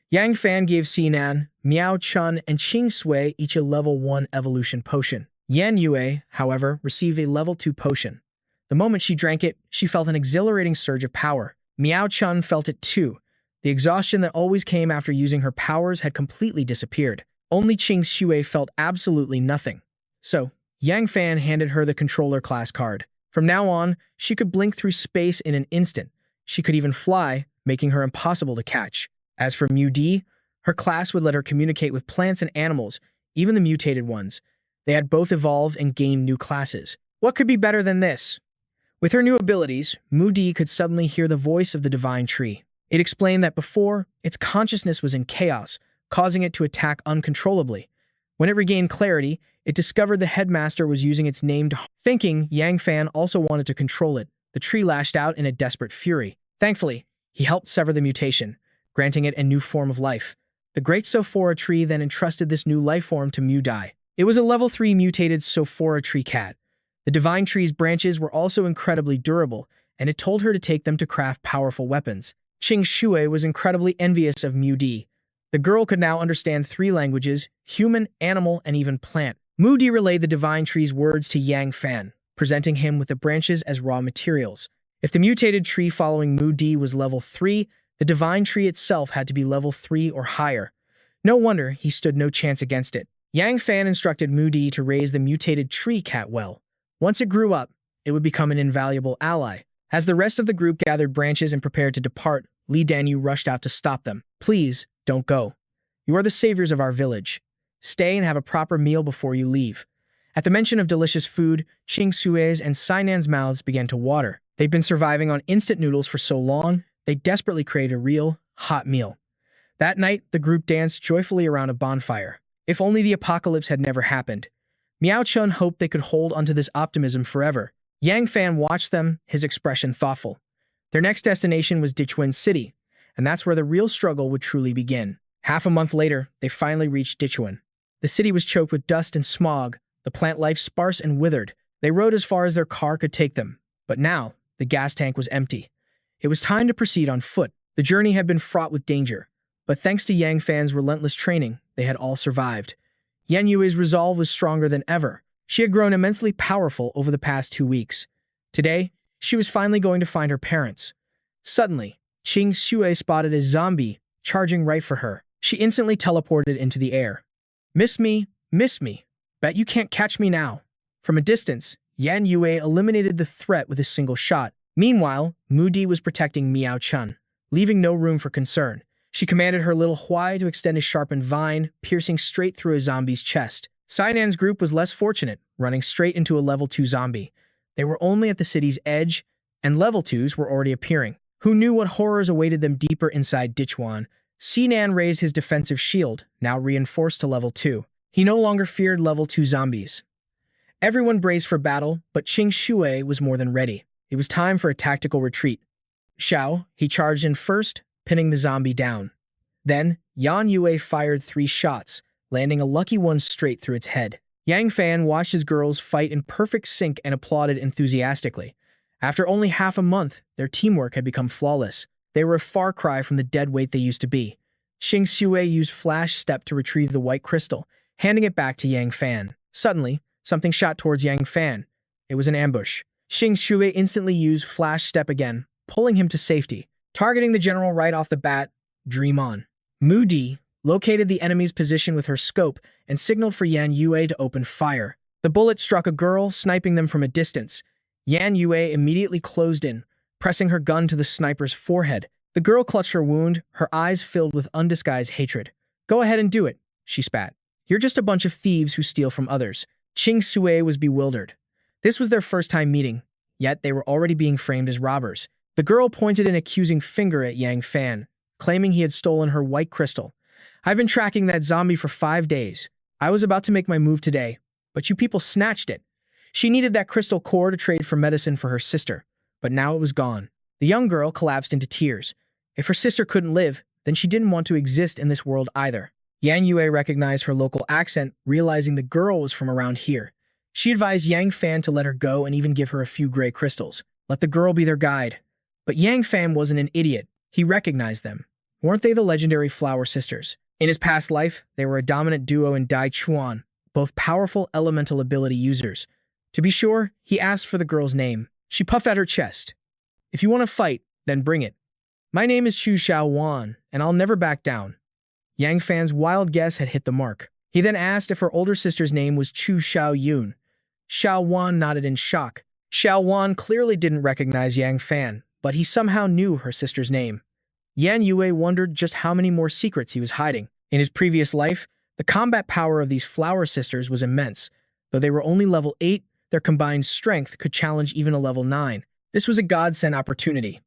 Yang Fan gave Sinan, Miao Chun, and Qing Sui each a level 1 evolution potion. Yan Yue, however, received a level 2 potion. The moment she drank it, she felt an exhilarating surge of power. Miao Chun felt it too. The exhaustion that always came after using her powers had completely disappeared. Only Qing Shui felt absolutely nothing. So, Yang Fan handed her the controller class card. From now on, she could blink through space in an instant. She could even fly, making her impossible to catch. As for Mu Di, her class would let her communicate with plants and animals, even the mutated ones. They had both evolved and gained new classes. What could be better than this? With her new abilities, Mu Di could suddenly hear the voice of the divine tree. It explained that before, its consciousness was in chaos, causing it to attack uncontrollably. When it regained clarity, it discovered the headmaster was using its name to thinking Yang Fan also wanted to control it. The tree lashed out in a desperate fury. Thankfully, he helped sever the mutation, granting it a new form of life. The great Sophora tree then entrusted this new life form to Mu Dai. It was a level 3 mutated Sophora tree cat. The divine tree's branches were also incredibly durable, and it told her to take them to craft powerful weapons. Qing Shui was incredibly envious of Mu Di. The girl could now understand 3 languages: human, animal, and even plant. Mu Di relayed the divine tree's words to Yang Fan, presenting him with the branches as raw materials. If the mutated tree following Mu Di was level 3, the divine tree itself had to be level 3 or higher. No wonder he stood no chance against it. Yang Fan instructed Mu Di to raise the mutated tree cat well. Once it grew up, it would become an invaluable ally. As the rest of the group gathered branches and prepared to depart, Li Danyu rushed out to stop them. "Please, don't go. You are the saviors of our village. Stay and have a proper meal before you leave." At the mention of delicious food, Qing Sui's and Sinan's mouths began to water. They'd been surviving on instant noodles for so long, they desperately craved a real, hot meal. That night, the group danced joyfully around a bonfire. If only the apocalypse had never happened. Miao Chun hoped they could hold onto this optimism forever. Yang Fan watched them, his expression thoughtful. Their next destination was Dichuan City, and that's where the real struggle would truly begin. Half a month later, they finally reached Dichuan. The city was choked with dust and smog, the plant life sparse and withered. They rode as far as their car could take them, but now the gas tank was empty. It was time to proceed on foot. The journey had been fraught with danger, but thanks to Yang Fan's relentless training, they had all survived. Yan Yue's resolve was stronger than ever. She had grown immensely powerful over the past 2 weeks. Today, she was finally going to find her parents. Suddenly, Qing Xue spotted a zombie charging right for her. She instantly teleported into the air. Miss me, miss me. Bet you can't catch me now. From a distance, Yan Yue eliminated the threat with a single shot. Meanwhile, Mu Di was protecting Miao Chun, leaving no room for concern. She commanded her little Huai to extend a sharpened vine, piercing straight through a zombie's chest. Sainan's group was less fortunate, running straight into a level 2 zombie. They were only at the city's edge, and level 2s were already appearing. Who knew what horrors awaited them deeper inside Dichuan? Sinan raised his defensive shield, now reinforced to level 2. He no longer feared level 2 zombies. Everyone braced for battle, but Qing Xue was more than ready. It was time for a tactical retreat. Xiao, he charged in first, pinning the zombie down. Then, Yan Yue fired 3 shots, landing a lucky one straight through its head. Yang Fan watched his girls fight in perfect sync and applauded enthusiastically. After only half a month, their teamwork had become flawless. They were a far cry from the dead weight they used to be. Qing Xue used Flash Step to retrieve the white crystal, handing it back to Yang Fan. Suddenly, something shot towards Yang Fan. It was an ambush. Qing Xue instantly used Flash Step again, pulling him to safety. Targeting the general right off the bat, Dream On. Mu Di located the enemy's position with her scope and signaled for Yan Yue to open fire. The bullet struck a girl, sniping them from a distance. Yan Yue immediately closed in, pressing her gun to the sniper's forehead. The girl clutched her wound, her eyes filled with undisguised hatred. Go ahead and do it, she spat. You're just a bunch of thieves who steal from others. Qing Xue was bewildered. This was their first time meeting, yet they were already being framed as robbers. The girl pointed an accusing finger at Yang Fan, claiming he had stolen her white crystal. I've been tracking that zombie for 5 days. I was about to make my move today, but you people snatched it. She needed that crystal core to trade for medicine for her sister, but now it was gone. The young girl collapsed into tears. If her sister couldn't live, then she didn't want to exist in this world either. Yan Yue recognized her local accent, realizing the girl was from around here. She advised Yang Fan to let her go and even give her a few gray crystals. Let the girl be their guide. But Yang Fan wasn't an idiot. He recognized them. Weren't they the legendary Flower Sisters? In his past life, they were a dominant duo in Dai Chuan, both powerful elemental ability users. To be sure, he asked for the girl's name. She puffed out her chest. If you want to fight, then bring it. My name is Chu Xiao Wan, and I'll never back down. Yang Fan's wild guess had hit the mark. He then asked if her older sister's name was Chu Xiao Yun. Xiao Wan nodded in shock. Xiao Wan clearly didn't recognize Yang Fan, but he somehow knew her sister's name. Yan Yue wondered just how many more secrets he was hiding. In his previous life, the combat power of these Flower Sisters was immense. Though they were only level 8, their combined strength could challenge even a level 9. This was a godsend opportunity.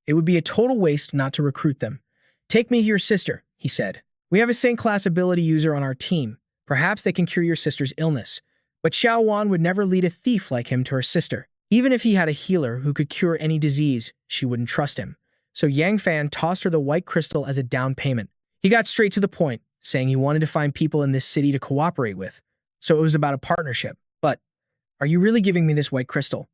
It would be a total waste not to recruit them. Take me to your sister, he said. We have a Saint-class ability user on our team. Perhaps they can cure your sister's illness. But Xiao Wan would never lead a thief like him to her sister. Even if he had a healer who could cure any disease, she wouldn't trust him. So Yang Fan tossed her the white crystal as a down payment. He got straight to the point, saying he wanted to find people in this city to cooperate with. So it was about a partnership. But, are you really giving me this white crystal?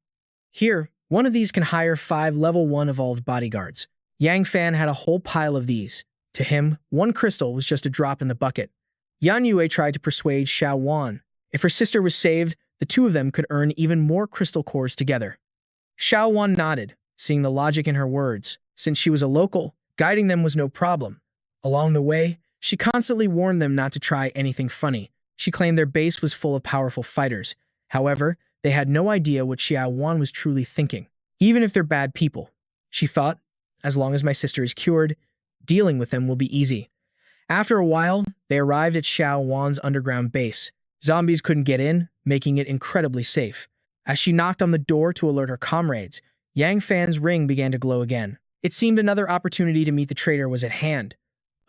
Here, one of these can hire 5 level 1 evolved bodyguards. Yang Fan had a whole pile of these. To him, 1 crystal was just a drop in the bucket. Yan Yue tried to persuade Xiao Wan. If her sister was saved, the two of them could earn even more crystal cores together. Xiao Wan nodded, seeing the logic in her words. Since she was a local, guiding them was no problem. Along the way, she constantly warned them not to try anything funny. She claimed their base was full of powerful fighters. However, they had no idea what Xiao Wan was truly thinking. Even if they're bad people, she thought, as long as my sister is cured, dealing with them will be easy. After a while, they arrived at Xiao Wan's underground base. Zombies couldn't get in, making it incredibly safe. As she knocked on the door to alert her comrades, Yang Fan's ring began to glow again. It seemed another opportunity to meet the traitor was at hand.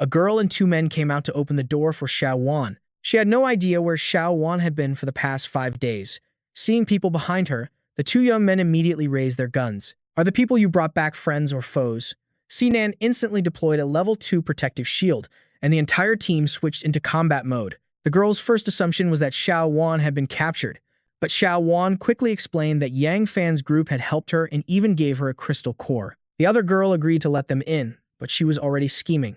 A girl and 2 men came out to open the door for Xiao Wan. She had no idea where Xiao Wan had been for the past 5 days. Seeing people behind her, the 2 young men immediately raised their guns. Are the people you brought back friends or foes? Sinan instantly deployed a level 2 protective shield, and the entire team switched into combat mode. The girl's first assumption was that Xiao Wan had been captured, But Xiao Wan quickly explained that Yang Fan's group had helped her and even gave her a crystal core. The other girl agreed to let them in, but she was already scheming.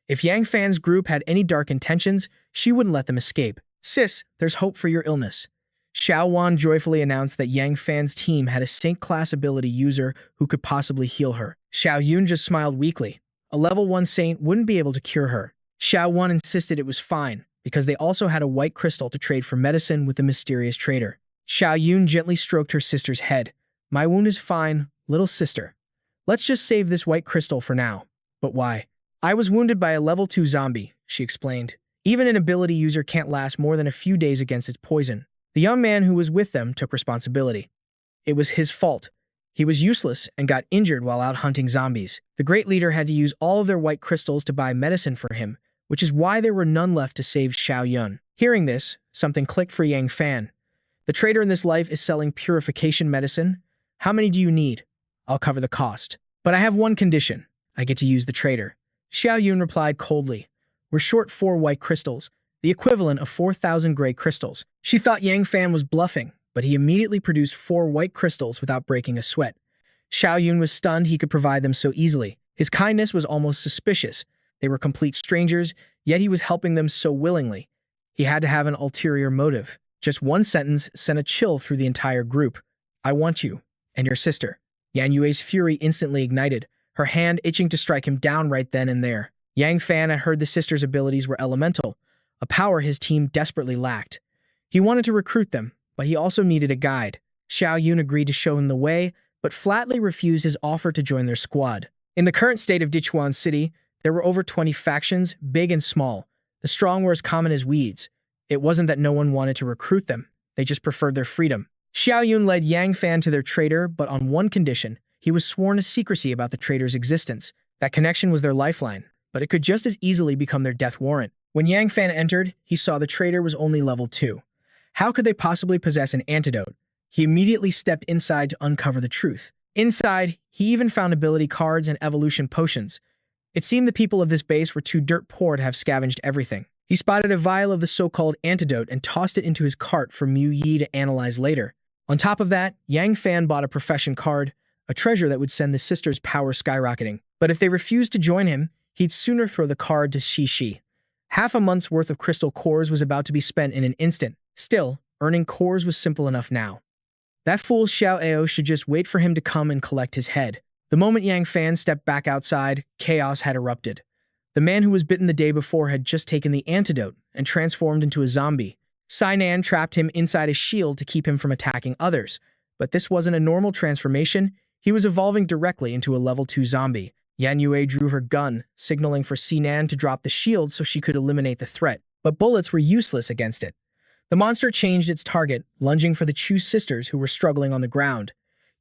If Yang Fan's group had any dark intentions, she wouldn't let them escape. Sis, there's hope for your illness. Xiao Wan joyfully announced that Yang Fan's team had a Saint-class ability user who could possibly heal her. Xiao Yun just smiled weakly. A level 1 Saint wouldn't be able to cure her. Xiao Wan insisted it was fine, because they also had a white crystal to trade for medicine with the mysterious trader. Xiao Yun gently stroked her sister's head. My wound is fine, little sister. Let's just save this white crystal for now. But why? I was wounded by a level 2 zombie, she explained. Even an ability user can't last more than a few days against its poison. The young man who was with them took responsibility. It was his fault. He was useless and got injured while out hunting zombies. The great leader had to use all of their white crystals to buy medicine for him, which is why there were none left to save Xiao Yun. Hearing this, something clicked for Yang Fan. The trader in this life is selling purification medicine. How many do you need? I'll cover the cost. But I have one condition. I get to use the trader. Xiao Yun replied coldly. We're short 4 white crystals, the equivalent of 4,000 gray crystals. She thought Yang Fan was bluffing, but he immediately produced 4 white crystals without breaking a sweat. Xiao Yun was stunned he could provide them so easily. His kindness was almost suspicious. They were complete strangers, yet he was helping them so willingly. He had to have an ulterior motive. Just one sentence sent a chill through the entire group. I want you, and your sister. Yan Yue's fury instantly ignited, her hand itching to strike him down right then and there. Yang Fan had heard the sister's abilities were elemental, a power his team desperately lacked. He wanted to recruit them, but he also needed a guide. Xiao Yun agreed to show him the way, but flatly refused his offer to join their squad. In the current state of Dichuan City, there were over 20 factions, big and small. The strong were as common as weeds. It wasn't that no one wanted to recruit them, they just preferred their freedom. Xiao Yun led Yang Fan to their trader, but on one condition. He was sworn to secrecy about the trader's existence. That connection was their lifeline, but it could just as easily become their death warrant. When Yang Fan entered, he saw the trader was only level 2. How could they possibly possess an antidote? He immediately stepped inside to uncover the truth. Inside, he even found ability cards and evolution potions. It seemed the people of this base were too dirt poor to have scavenged everything. He spotted a vial of the so-called antidote and tossed it into his cart for Mu Yi to analyze later. On top of that, Yang Fan bought a profession card, a treasure that would send the sisters' power skyrocketing. But if they refused to join him, he'd sooner throw the card to Shi. Half a month's worth of crystal cores was about to be spent in an instant. Still, earning cores was simple enough now. That fool Xiao Ao should just wait for him to come and collect his head. The moment Yang Fan stepped back outside, chaos had erupted. The man who was bitten the day before had just taken the antidote and transformed into a zombie. Sainan trapped him inside a shield to keep him from attacking others. But this wasn't a normal transformation. He was evolving directly into a level 2 zombie. Yan Yue drew her gun, signaling for Sinan to drop the shield so she could eliminate the threat. But bullets were useless against it. The monster changed its target, lunging for the Chu sisters who were struggling on the ground.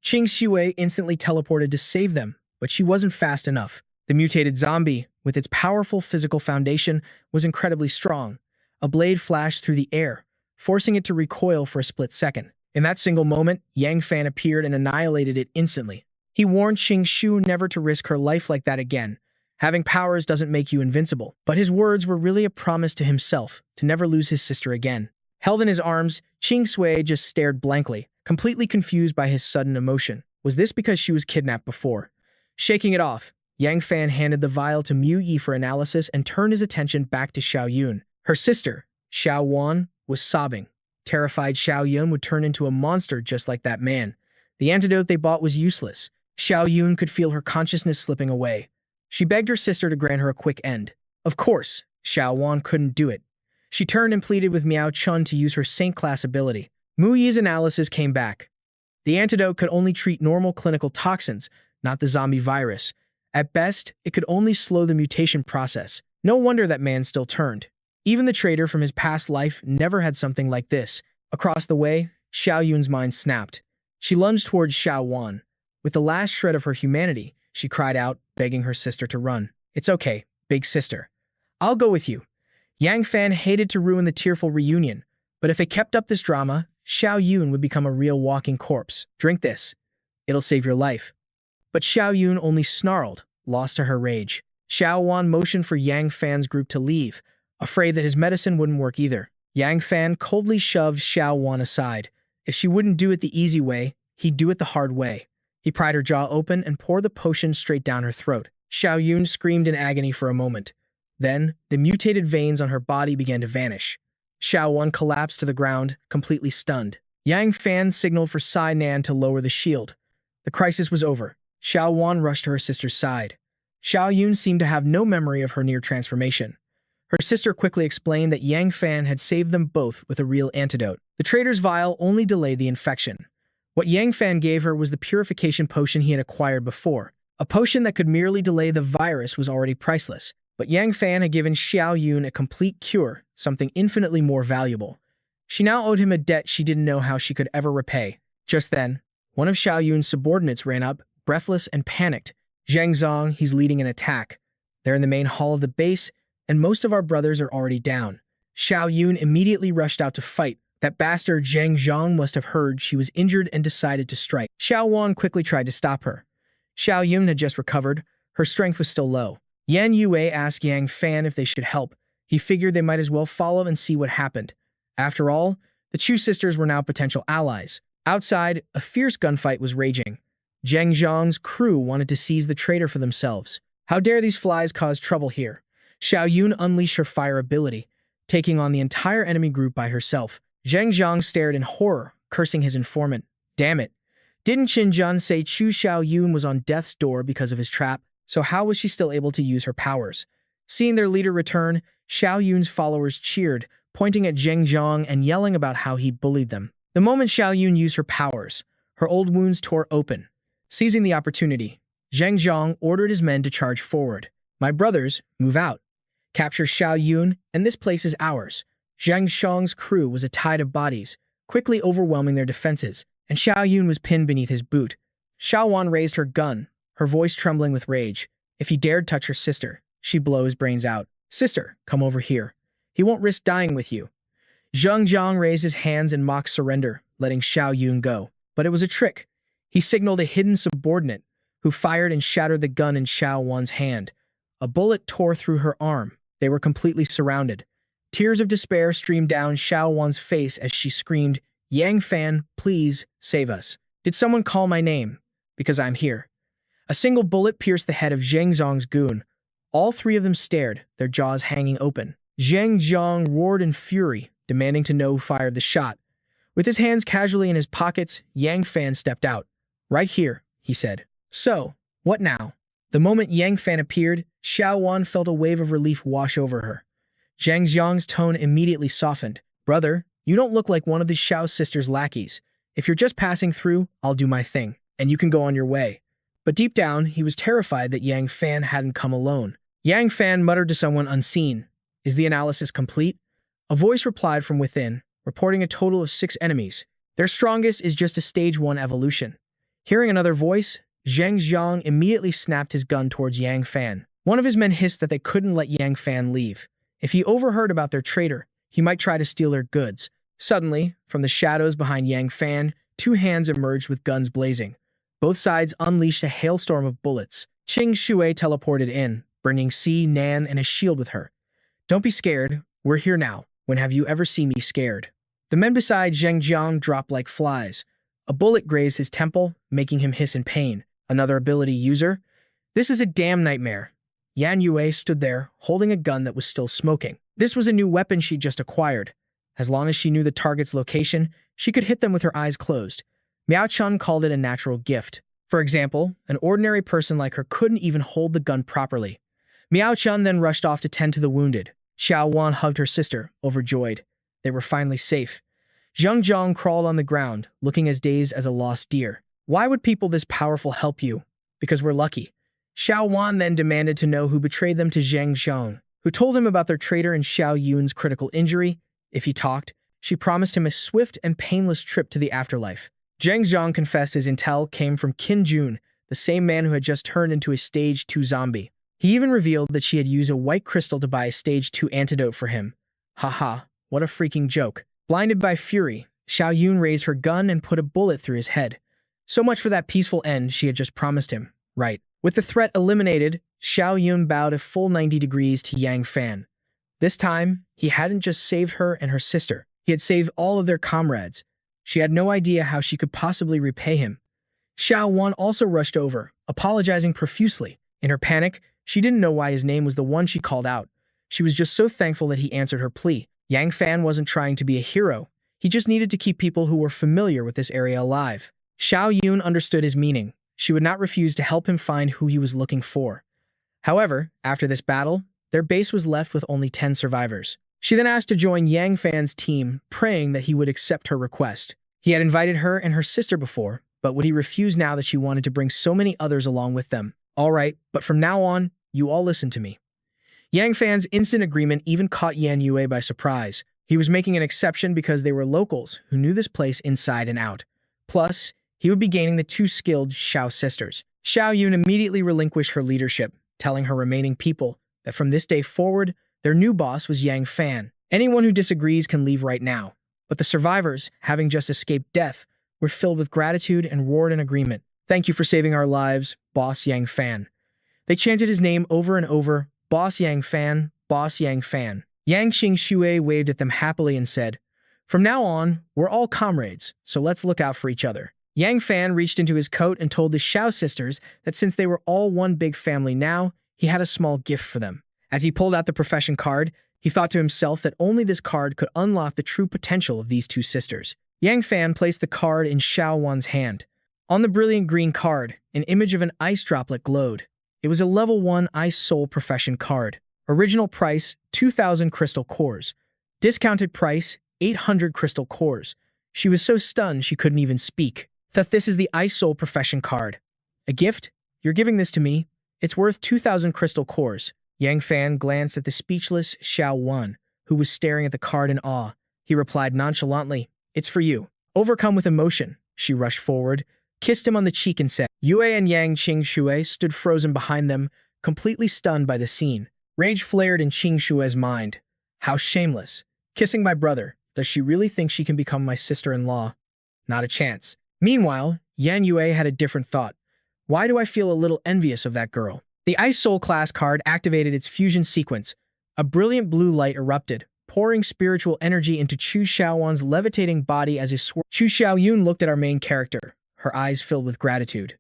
Qing Xue instantly teleported to save them, but she wasn't fast enough. The mutated zombie, with its powerful physical foundation, was incredibly strong. A blade flashed through the air, forcing it to recoil for a split second. In that single moment, Yang Fan appeared and annihilated it instantly. He warned Qing Xu never to risk her life like that again. Having powers doesn't make you invincible. But his words were really a promise to himself to never lose his sister again. Held in his arms, Qing Sui just stared blankly, completely confused by his sudden emotion. Was this because she was kidnapped before? Shaking it off, Yang Fan handed the vial to Mu Yi for analysis and turned his attention back to Xiao Yun. Her sister, Xiao Wan, was sobbing. Terrified Xiao Yun would turn into a monster just like that man. The antidote they bought was useless. Xiao Yun could feel her consciousness slipping away. She begged her sister to grant her a quick end. Of course, Xiao Wan couldn't do it. She turned and pleaded with Miao Chun to use her Saint-class ability. Mu Yi's analysis came back. The antidote could only treat normal clinical toxins, not the zombie virus. At best, it could only slow the mutation process. No wonder that man still turned. Even the traitor from his past life never had something like this. Across the way, Xiao Yun's mind snapped. She lunged towards Xiao Wan. With the last shred of her humanity, she cried out, begging her sister to run. It's okay, big sister. I'll go with you. Yang Fan hated to ruin the tearful reunion, but if they kept up this drama, Xiao Yun would become a real walking corpse. Drink this. It'll save your life. But Xiao Yun only snarled, lost to her rage. Xiao Wan motioned for Yang Fan's group to leave, afraid that his medicine wouldn't work either. Yang Fan coldly shoved Xiao Wan aside. If she wouldn't do it the easy way, he'd do it the hard way. He pried her jaw open and poured the potion straight down her throat. Xiao Yun screamed in agony for a moment. Then, the mutated veins on her body began to vanish. Xiao Wan collapsed to the ground, completely stunned. Yang Fan signaled for Sai Nan to lower the shield. The crisis was over. Xiao Wan rushed to her sister's side. Xiao Yun seemed to have no memory of her near transformation. Her sister quickly explained that Yang Fan had saved them both with a real antidote. The traitor's vial only delayed the infection. What Yang Fan gave her was the purification potion he had acquired before. A potion that could merely delay the virus was already priceless. But Yang Fan had given Xiao Yun a complete cure, something infinitely more valuable. She now owed him a debt she didn't know how she could ever repay. Just then, one of Xiao Yun's subordinates ran up, breathless and panicked. Zhang Zong, he's leading an attack. They're in the main hall of the base, and most of our brothers are already down. Xiao Yun immediately rushed out to fight. That bastard Zhang Zhong must have heard she was injured and decided to strike. Xiao Wan quickly tried to stop her. Xiao Yun had just recovered. Her strength was still low. Yan Yue asked Yang Fan if they should help. He figured they might as well follow and see what happened. After all, the Chu sisters were now potential allies. Outside, a fierce gunfight was raging. Zhang Zhong's crew wanted to seize the traitor for themselves. How dare these flies cause trouble here? Xiao Yun unleashed her fire ability, taking on the entire enemy group by herself. Zhang Zhong stared in horror, cursing his informant. Damn it. Didn't Qinjian say Chu Xiao Yun was on death's door because of his trap? So how was she still able to use her powers? Seeing their leader return, Xiao Yun's followers cheered, pointing at Zhang Zhong and yelling about how he bullied them. The moment Xiao Yun used her powers, her old wounds tore open. Seizing the opportunity, Zhang Zhong ordered his men to charge forward. My brothers, move out. Capture Xiao Yun, and this place is ours. Zhang Zhong's crew was a tide of bodies, quickly overwhelming their defenses, and Xiao Yun was pinned beneath his boot. Xiao Wan raised her gun, her voice trembling with rage. If he dared touch her sister, she'd blow his brains out. Sister, come over here. He won't risk dying with you. Zhang Zhong raised his hands in mock surrender, letting Xiao Yun go. But it was a trick. He signaled a hidden subordinate, who fired and shattered the gun in Xiao Wan's hand. A bullet tore through her arm. They were completely surrounded. Tears of despair streamed down Xiao Wan's face as she screamed, Yang Fan, please, save us. Did someone call my name? Because I'm here. A single bullet pierced the head of Zhang Zong's goon. All three of them stared, their jaws hanging open. Zhang Zhong roared in fury, demanding to know who fired the shot. With his hands casually in his pockets, Yang Fan stepped out. Right here, he said. So, what now? The moment Yang Fan appeared, Xiao Wan felt a wave of relief wash over her. Zhang Zhong's tone immediately softened. Brother, you don't look like one of the Xiao sisters' lackeys. If you're just passing through, I'll do my thing, and you can go on your way. But deep down, he was terrified that Yang Fan hadn't come alone. Yang Fan muttered to someone unseen. Is the analysis complete? A voice replied from within, reporting a total of 6 enemies. Their strongest is just a stage 1 evolution. Hearing another voice, Zhang Zhong immediately snapped his gun towards Yang Fan. One of his men hissed that they couldn't let Yang Fan leave. If he overheard about their traitor, he might try to steal their goods. Suddenly, from the shadows behind Yang Fan, 2 hands emerged with guns blazing. Both sides unleashed a hailstorm of bullets. Qing Shui teleported in, bringing Si Nan and a shield with her. Don't be scared. We're here now. When have you ever seen me scared? The men beside Zhang Zhong dropped like flies. A bullet grazed his temple, making him hiss in pain. Another ability user? This is a damn nightmare. Yan Yue stood there, holding a gun that was still smoking. This was a new weapon she'd just acquired. As long as she knew the target's location, she could hit them with her eyes closed. Miao Chun called it a natural gift. For example, an ordinary person like her couldn't even hold the gun properly. Miao Chun then rushed off to tend to the wounded. Xiao Wan hugged her sister, overjoyed. They were finally safe. Zhang Zhong crawled on the ground, looking as dazed as a lost deer. Why would people this powerful help you? Because we're lucky. Xiao Wan then demanded to know who betrayed them to Zhang Zhong, who told him about their traitor and Xiao Yun's critical injury. If he talked, she promised him a swift and painless trip to the afterlife. Zhang Zhong confessed his intel came from Qin Jun, the same man who had just turned into a stage 2 zombie. He even revealed that she had used a white crystal to buy a stage 2 antidote for him. Haha, what a freaking joke. Blinded by fury, Xiao Yun raised her gun and put a bullet through his head. So much for that peaceful end she had just promised him. Right. With the threat eliminated, Xiao Yun bowed a full 90 degrees to Yang Fan. This time, he hadn't just saved her and her sister. He had saved all of their comrades. She had no idea how she could possibly repay him. Xiao Wan also rushed over, apologizing profusely. In her panic, she didn't know why his name was the one she called out. She was just so thankful that he answered her plea. Yang Fan wasn't trying to be a hero. He just needed to keep people who were familiar with this area alive. Xiao Yun understood his meaning. She would not refuse to help him find who he was looking for. However, after this battle, their base was left with only 10 survivors. She then asked to join Yang Fan's team, praying that he would accept her request. He had invited her and her sister before, but would he refuse now that she wanted to bring so many others along with them? All right, but from now on, you all listen to me. Yang Fan's instant agreement even caught Yan Yue by surprise. He was making an exception because they were locals who knew this place inside and out. Plus, he would be gaining the two skilled Xiao sisters. Xiao Yun immediately relinquished her leadership, telling her remaining people that from this day forward, their new boss was Yang Fan. Anyone who disagrees can leave right now. But the survivors, having just escaped death, were filled with gratitude and roared in agreement. Thank you for saving our lives, Boss Yang Fan. They chanted his name over and over, Boss Yang Fan, Boss Yang Fan. Yang Xingxue waved at them happily and said, from now on, we're all comrades, so let's look out for each other. Yang Fan reached into his coat and told the Xiao sisters that since they were all one big family now, he had a small gift for them. As he pulled out the profession card, he thought to himself that only this card could unlock the true potential of these two sisters. Yang Fan placed the card in Xiao Wan's hand. On the brilliant green card, an image of an ice droplet glowed. It was a level 1 Ice Soul profession card. Original price, 2,000 crystal cores. Discounted price, 800 crystal cores. She was so stunned she couldn't even speak. This is the Ice Soul profession card. A gift? You're giving this to me? It's worth 2,000 crystal cores. Yang Fan glanced at the speechless Xiao Wan, who was staring at the card in awe. He replied nonchalantly, it's for you. Overcome with emotion, she rushed forward, kissed him on the cheek and said, Yue and Yang Qingxue stood frozen behind them, completely stunned by the scene. Rage flared in Qingxue's mind. How shameless. Kissing my brother. Does she really think she can become my sister-in-law? Not a chance. Meanwhile, Yan Yue had a different thought. Why do I feel a little envious of that girl? The Ice Soul class card activated its fusion sequence. A brilliant blue light erupted, pouring spiritual energy into Chu Xiaowan's levitating body as he swirled. Chu Xiaoyun looked at our main character, her eyes filled with gratitude.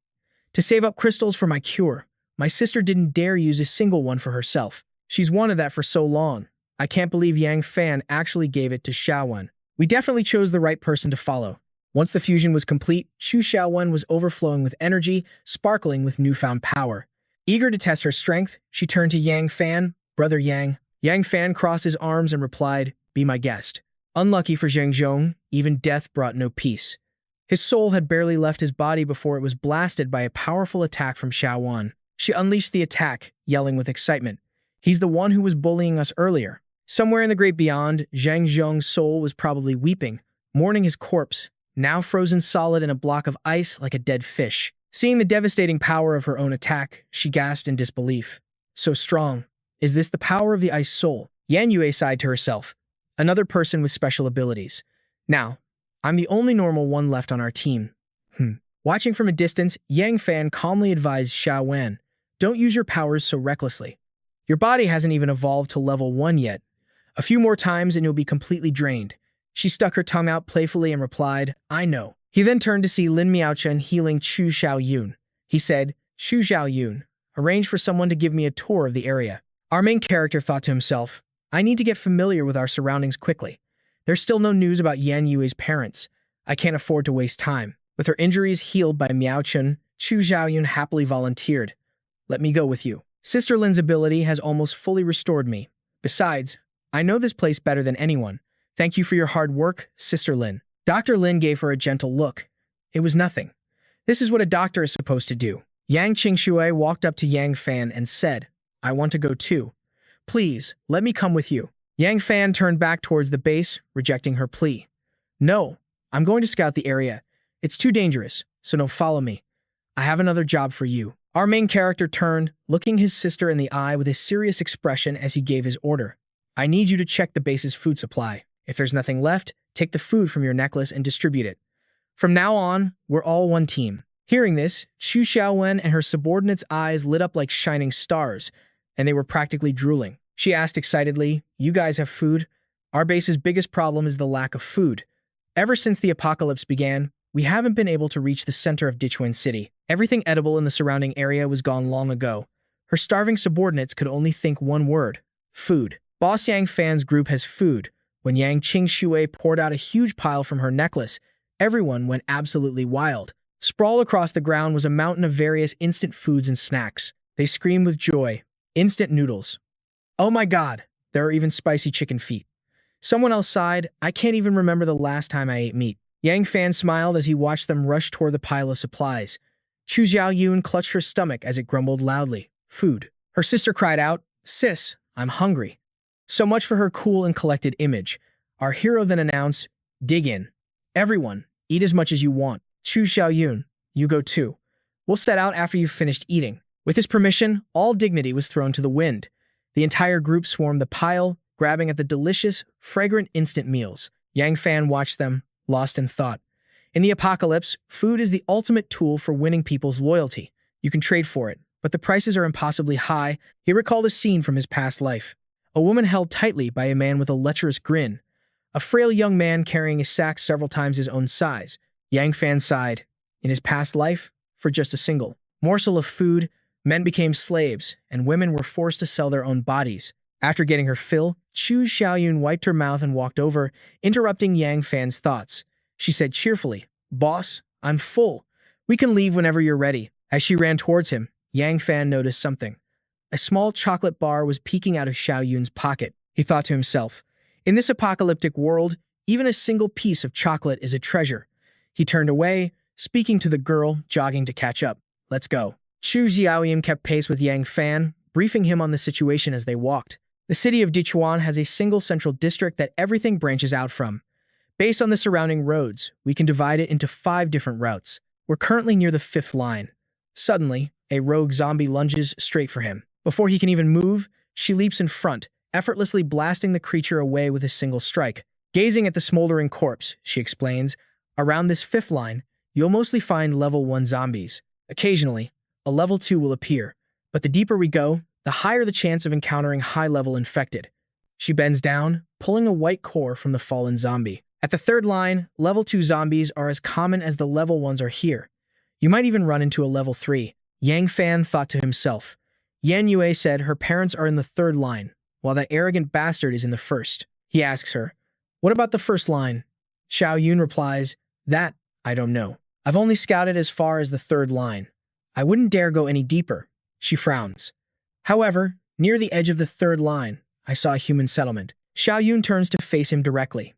To save up crystals for my cure, my sister didn't dare use a single one for herself. She's wanted that for so long. I can't believe Yang Fan actually gave it to Xiaowan. We definitely chose the right person to follow. Once the fusion was complete, Chu Xiaowan was overflowing with energy, sparkling with newfound power. Eager to test her strength, she turned to Yang Fan, Brother Yang. Yang Fan crossed his arms and replied, be my guest. Unlucky for Zheng Zhong, even death brought no peace. His soul had barely left his body before it was blasted by a powerful attack from Xiaowan. She unleashed the attack, yelling with excitement. He's the one who was bullying us earlier. Somewhere in the great beyond, Zheng Zhong's soul was probably weeping, mourning his corpse, now frozen solid in a block of ice like a dead fish. Seeing the devastating power of her own attack, she gasped in disbelief. So strong. Is this the power of the Ice Soul? Yan Yue sighed to herself. Another person with special abilities. Now, I'm the only normal one left on our team. Watching from a distance, Yang Fan calmly advised Xiao Wan, don't use your powers so recklessly. Your body hasn't even evolved to level 1 yet. A few more times and you'll be completely drained. She stuck her tongue out playfully and replied, I know. He then turned to see Lin Miaochen healing Chu Xiaoyun. He said, Chu Xiaoyun, arrange for someone to give me a tour of the area. Our main character thought to himself, I need to get familiar with our surroundings quickly. There's still no news about Yan Yue's parents. I can't afford to waste time. With her injuries healed by Miaochen, Chu Xiaoyun happily volunteered. Let me go with you. Sister Lin's ability has almost fully restored me. Besides, I know this place better than anyone. Thank you for your hard work, Sister Lin. Dr. Lin gave her a gentle look. It was nothing. This is what a doctor is supposed to do. Yang Qingxue walked up to Yang Fan and said, I want to go too. Please, let me come with you. Yang Fan turned back towards the base, rejecting her plea. No, I'm going to scout the area. It's too dangerous, so don't follow me. I have another job for you. Our main character turned, looking his sister in the eye with a serious expression as he gave his order. I need you to check the base's food supply. If there's nothing left, take the food from your necklace and distribute it. From now on, we're all one team. Hearing this, Chu Xiaowen and her subordinates' eyes lit up like shining stars, and they were practically drooling. She asked excitedly, you guys have food? Our base's biggest problem is the lack of food. Ever since the apocalypse began, we haven't been able to reach the center of Dichuan City. Everything edible in the surrounding area was gone long ago. Her starving subordinates could only think one word: food. Boss Yang Fan's group has food. When Yang Qingxue poured out a huge pile from her necklace, everyone went absolutely wild. Sprawled across the ground was a mountain of various instant foods and snacks. They screamed with joy. Instant noodles. Oh my god, there are even spicy chicken feet. Someone else sighed, I can't even remember the last time I ate meat. Yang Fan smiled as he watched them rush toward the pile of supplies. Chu Xiaoyun clutched her stomach as it grumbled loudly. Food. Her sister cried out, Sis, I'm hungry. So much for her cool and collected image. Our hero then announced, Dig in. Everyone, eat as much as you want. Chu Xiaoyun, you go too. We'll set out after you've finished eating. With his permission, all dignity was thrown to the wind. The entire group swarmed the pile, grabbing at the delicious, fragrant instant meals. Yang Fan watched them, lost in thought. In the apocalypse, food is the ultimate tool for winning people's loyalty. You can trade for it, but the prices are impossibly high. He recalled a scene from his past life. A woman held tightly by a man with a lecherous grin. A frail young man carrying a sack several times his own size. Yang Fan sighed. In his past life, for just a single morsel of food, men became slaves, and women were forced to sell their own bodies. After getting her fill, Chu Xiaoyun wiped her mouth and walked over, interrupting Yang Fan's thoughts. She said cheerfully, Boss, I'm full. We can leave whenever you're ready. As she ran towards him, Yang Fan noticed something. A small chocolate bar was peeking out of Xiaoyun's pocket. He thought to himself, in this apocalyptic world, even a single piece of chocolate is a treasure. He turned away, speaking to the girl, jogging to catch up. Let's go. Chu Xiaoyun kept pace with Yang Fan, briefing him on the situation as they walked. The city of Dichuan has a single central district that everything branches out from. Based on the surrounding roads, we can divide it into 5 different routes. We're currently near the 5th line. Suddenly, a rogue zombie lunges straight for him. Before he can even move, she leaps in front, effortlessly blasting the creature away with a single strike. Gazing at the smoldering corpse, she explains, around this 5th line, you'll mostly find level 1 zombies. Occasionally, a level 2 will appear, but the deeper we go, the higher the chance of encountering high-level infected. She bends down, pulling a white core from the fallen zombie. At the 3rd line, level 2 zombies are as common as the level 1s are here. You might even run into a level 3. Yang Fan thought to himself. Yan Yue said her parents are in the 3rd line, while that arrogant bastard is in the 1st. He asks her, what about the 1st line? Xiao Yun replies, that, I don't know. I've only scouted as far as the 3rd line. I wouldn't dare go any deeper. She frowns. However, near the edge of the 3rd line, I saw a human settlement. Xiao Yun turns to face him directly.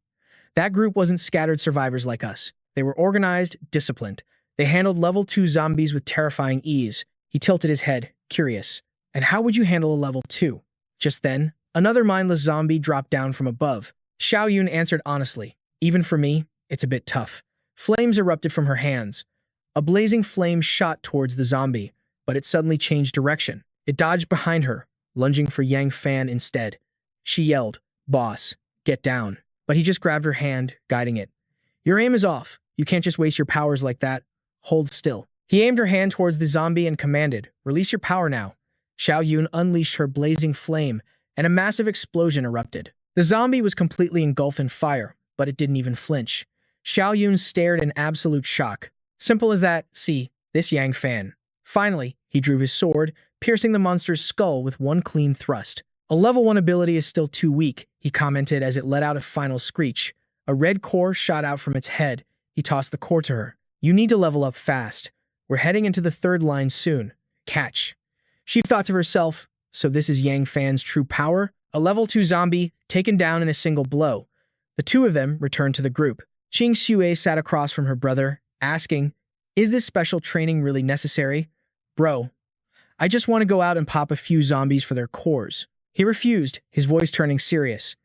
That group wasn't scattered survivors like us. They were organized, disciplined. They handled level 2 zombies with terrifying ease. He tilted his head, curious. And how would you handle a level 2? Just then, another mindless zombie dropped down from above. Xiao Yun answered honestly. Even for me, it's a bit tough. Flames erupted from her hands. A blazing flame shot towards the zombie, but it suddenly changed direction. It dodged behind her, lunging for Yang Fan instead. She yelled, Boss, get down. But he just grabbed her hand, guiding it. Your aim is off. You can't just waste your powers like that. Hold still. He aimed her hand towards the zombie and commanded, Release your power now. Xiao Yun unleashed her blazing flame, and a massive explosion erupted. The zombie was completely engulfed in fire, but it didn't even flinch. Xiao Yun stared in absolute shock. Simple as that, see, this Yang Fan. Finally, he drew his sword, piercing the monster's skull with one clean thrust. A level 1 ability is still too weak, he commented as it let out a final screech. A red core shot out from its head. He tossed the core to her. You need to level up fast. We're heading into the 3rd line soon. Catch. She thought to herself, so this is Yang Fan's true power? A level 2 zombie, taken down in a single blow. The two of them returned to the group. Qing Xue sat across from her brother, asking, Is this special training really necessary? Bro, I just want to go out and pop a few zombies for their cores. He refused, his voice turning serious.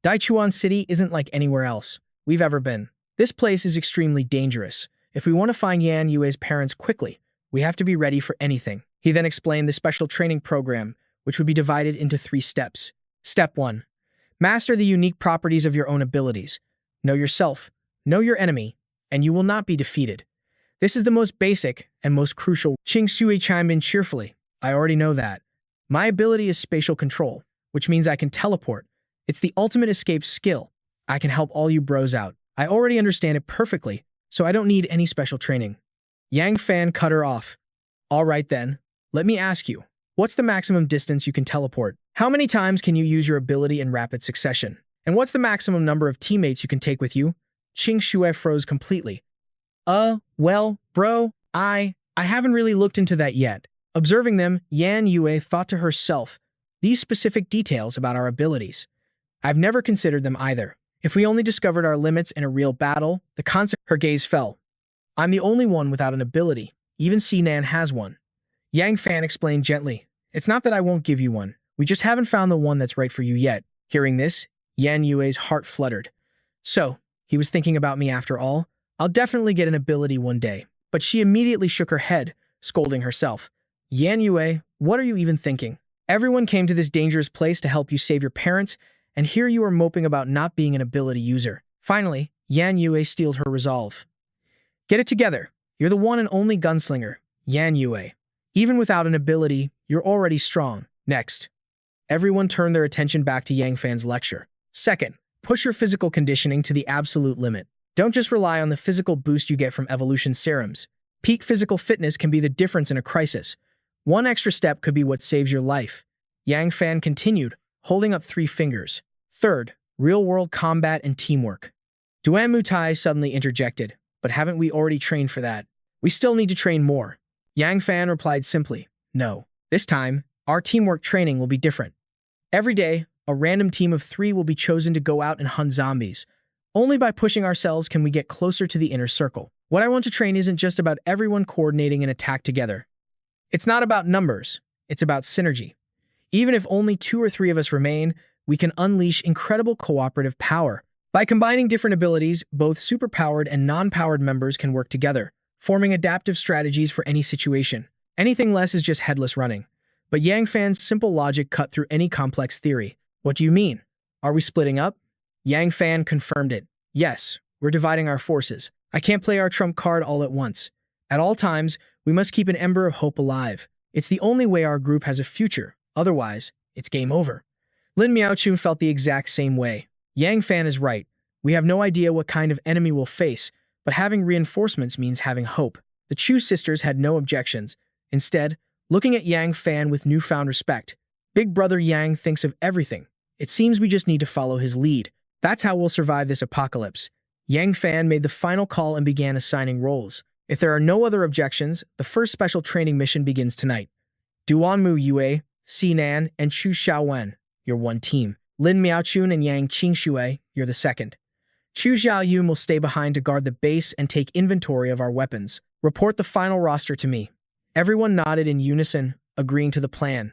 Dichuan City isn't like anywhere else we've ever been. This place is extremely dangerous. If we want to find Yan Yue's parents quickly, we have to be ready for anything. He then explained the special training program, which would be divided into 3 steps. Step 1. Master the unique properties of your own abilities. Know yourself, know your enemy, and you will not be defeated. This is the most basic and most crucial. Qing Xue chimed in cheerfully. I already know that. My ability is spatial control, which means I can teleport. It's the ultimate escape skill. I can help all you bros out. I already understand it perfectly, so I don't need any special training. Yang Fan cut her off. All right then, let me ask you, what's the maximum distance you can teleport? How many times can you use your ability in rapid succession? And what's the maximum number of teammates you can take with you? Qing Shui froze completely. Well, bro, I haven't really looked into that yet. Observing them, Yan Yue thought to herself, these specific details about our abilities. I've never considered them either. If we only discovered our limits in a real battle, the consequence. Her gaze fell. I'm the only one without an ability. Even Sinan has one. Yang Fan explained gently. It's not that I won't give you one. We just haven't found the one that's right for you yet. Hearing this, Yan Yue's heart fluttered. So, he was thinking about me after all? I'll definitely get an ability one day. But she immediately shook her head, scolding herself. Yan Yue, what are you even thinking? Everyone came to this dangerous place to help you save your parents, and here you are moping about not being an ability user. Finally, Yan Yue steeled her resolve. Get it together. You're the one and only gunslinger, Yan Yue. Even without an ability, you're already strong. Next. Everyone turned their attention back to Yang Fan's lecture. Second, push your physical conditioning to the absolute limit. Don't just rely on the physical boost you get from evolution serums. Peak physical fitness can be the difference in a crisis. One extra step could be what saves your life. Yang Fan continued, holding up 3 fingers. Third, real-world combat and teamwork. Duan Mutai suddenly interjected, but haven't we already trained for that? We still need to train more. Yang Fan replied simply, no. This time, our teamwork training will be different. Every day, a random team of 3 will be chosen to go out and hunt zombies. Only by pushing ourselves can we get closer to the inner circle. What I want to train isn't just about everyone coordinating an attack together. It's not about numbers, it's about synergy. Even if only 2 or 3 of us remain, we can unleash incredible cooperative power. By combining different abilities, both superpowered and non-powered members can work together, forming adaptive strategies for any situation. Anything less is just headless running. But Yang Fan's simple logic cut through any complex theory. What do you mean? Are we splitting up? Yang Fan confirmed it. Yes, we're dividing our forces. I can't play our trump card all at once. At all times, we must keep an ember of hope alive. It's the only way our group has a future. Otherwise, it's game over. Lin Miaochun felt the exact same way. Yang Fan is right. We have no idea what kind of enemy we'll face, but having reinforcements means having hope. The Chu sisters had no objections. Instead, looking at Yang Fan with newfound respect, Big Brother Yang thinks of everything. It seems we just need to follow his lead. That's how we'll survive this apocalypse. Yang Fan made the final call and began assigning roles. If there are no other objections, the first special training mission begins tonight. Duanmu Yue, Sinan, and Chu Xiaowen, you're one team. Lin Miaochun and Yang Qingshui, you're the second. Chu Xiaoyun will stay behind to guard the base and take inventory of our weapons. Report the final roster to me. Everyone nodded in unison, agreeing to the plan.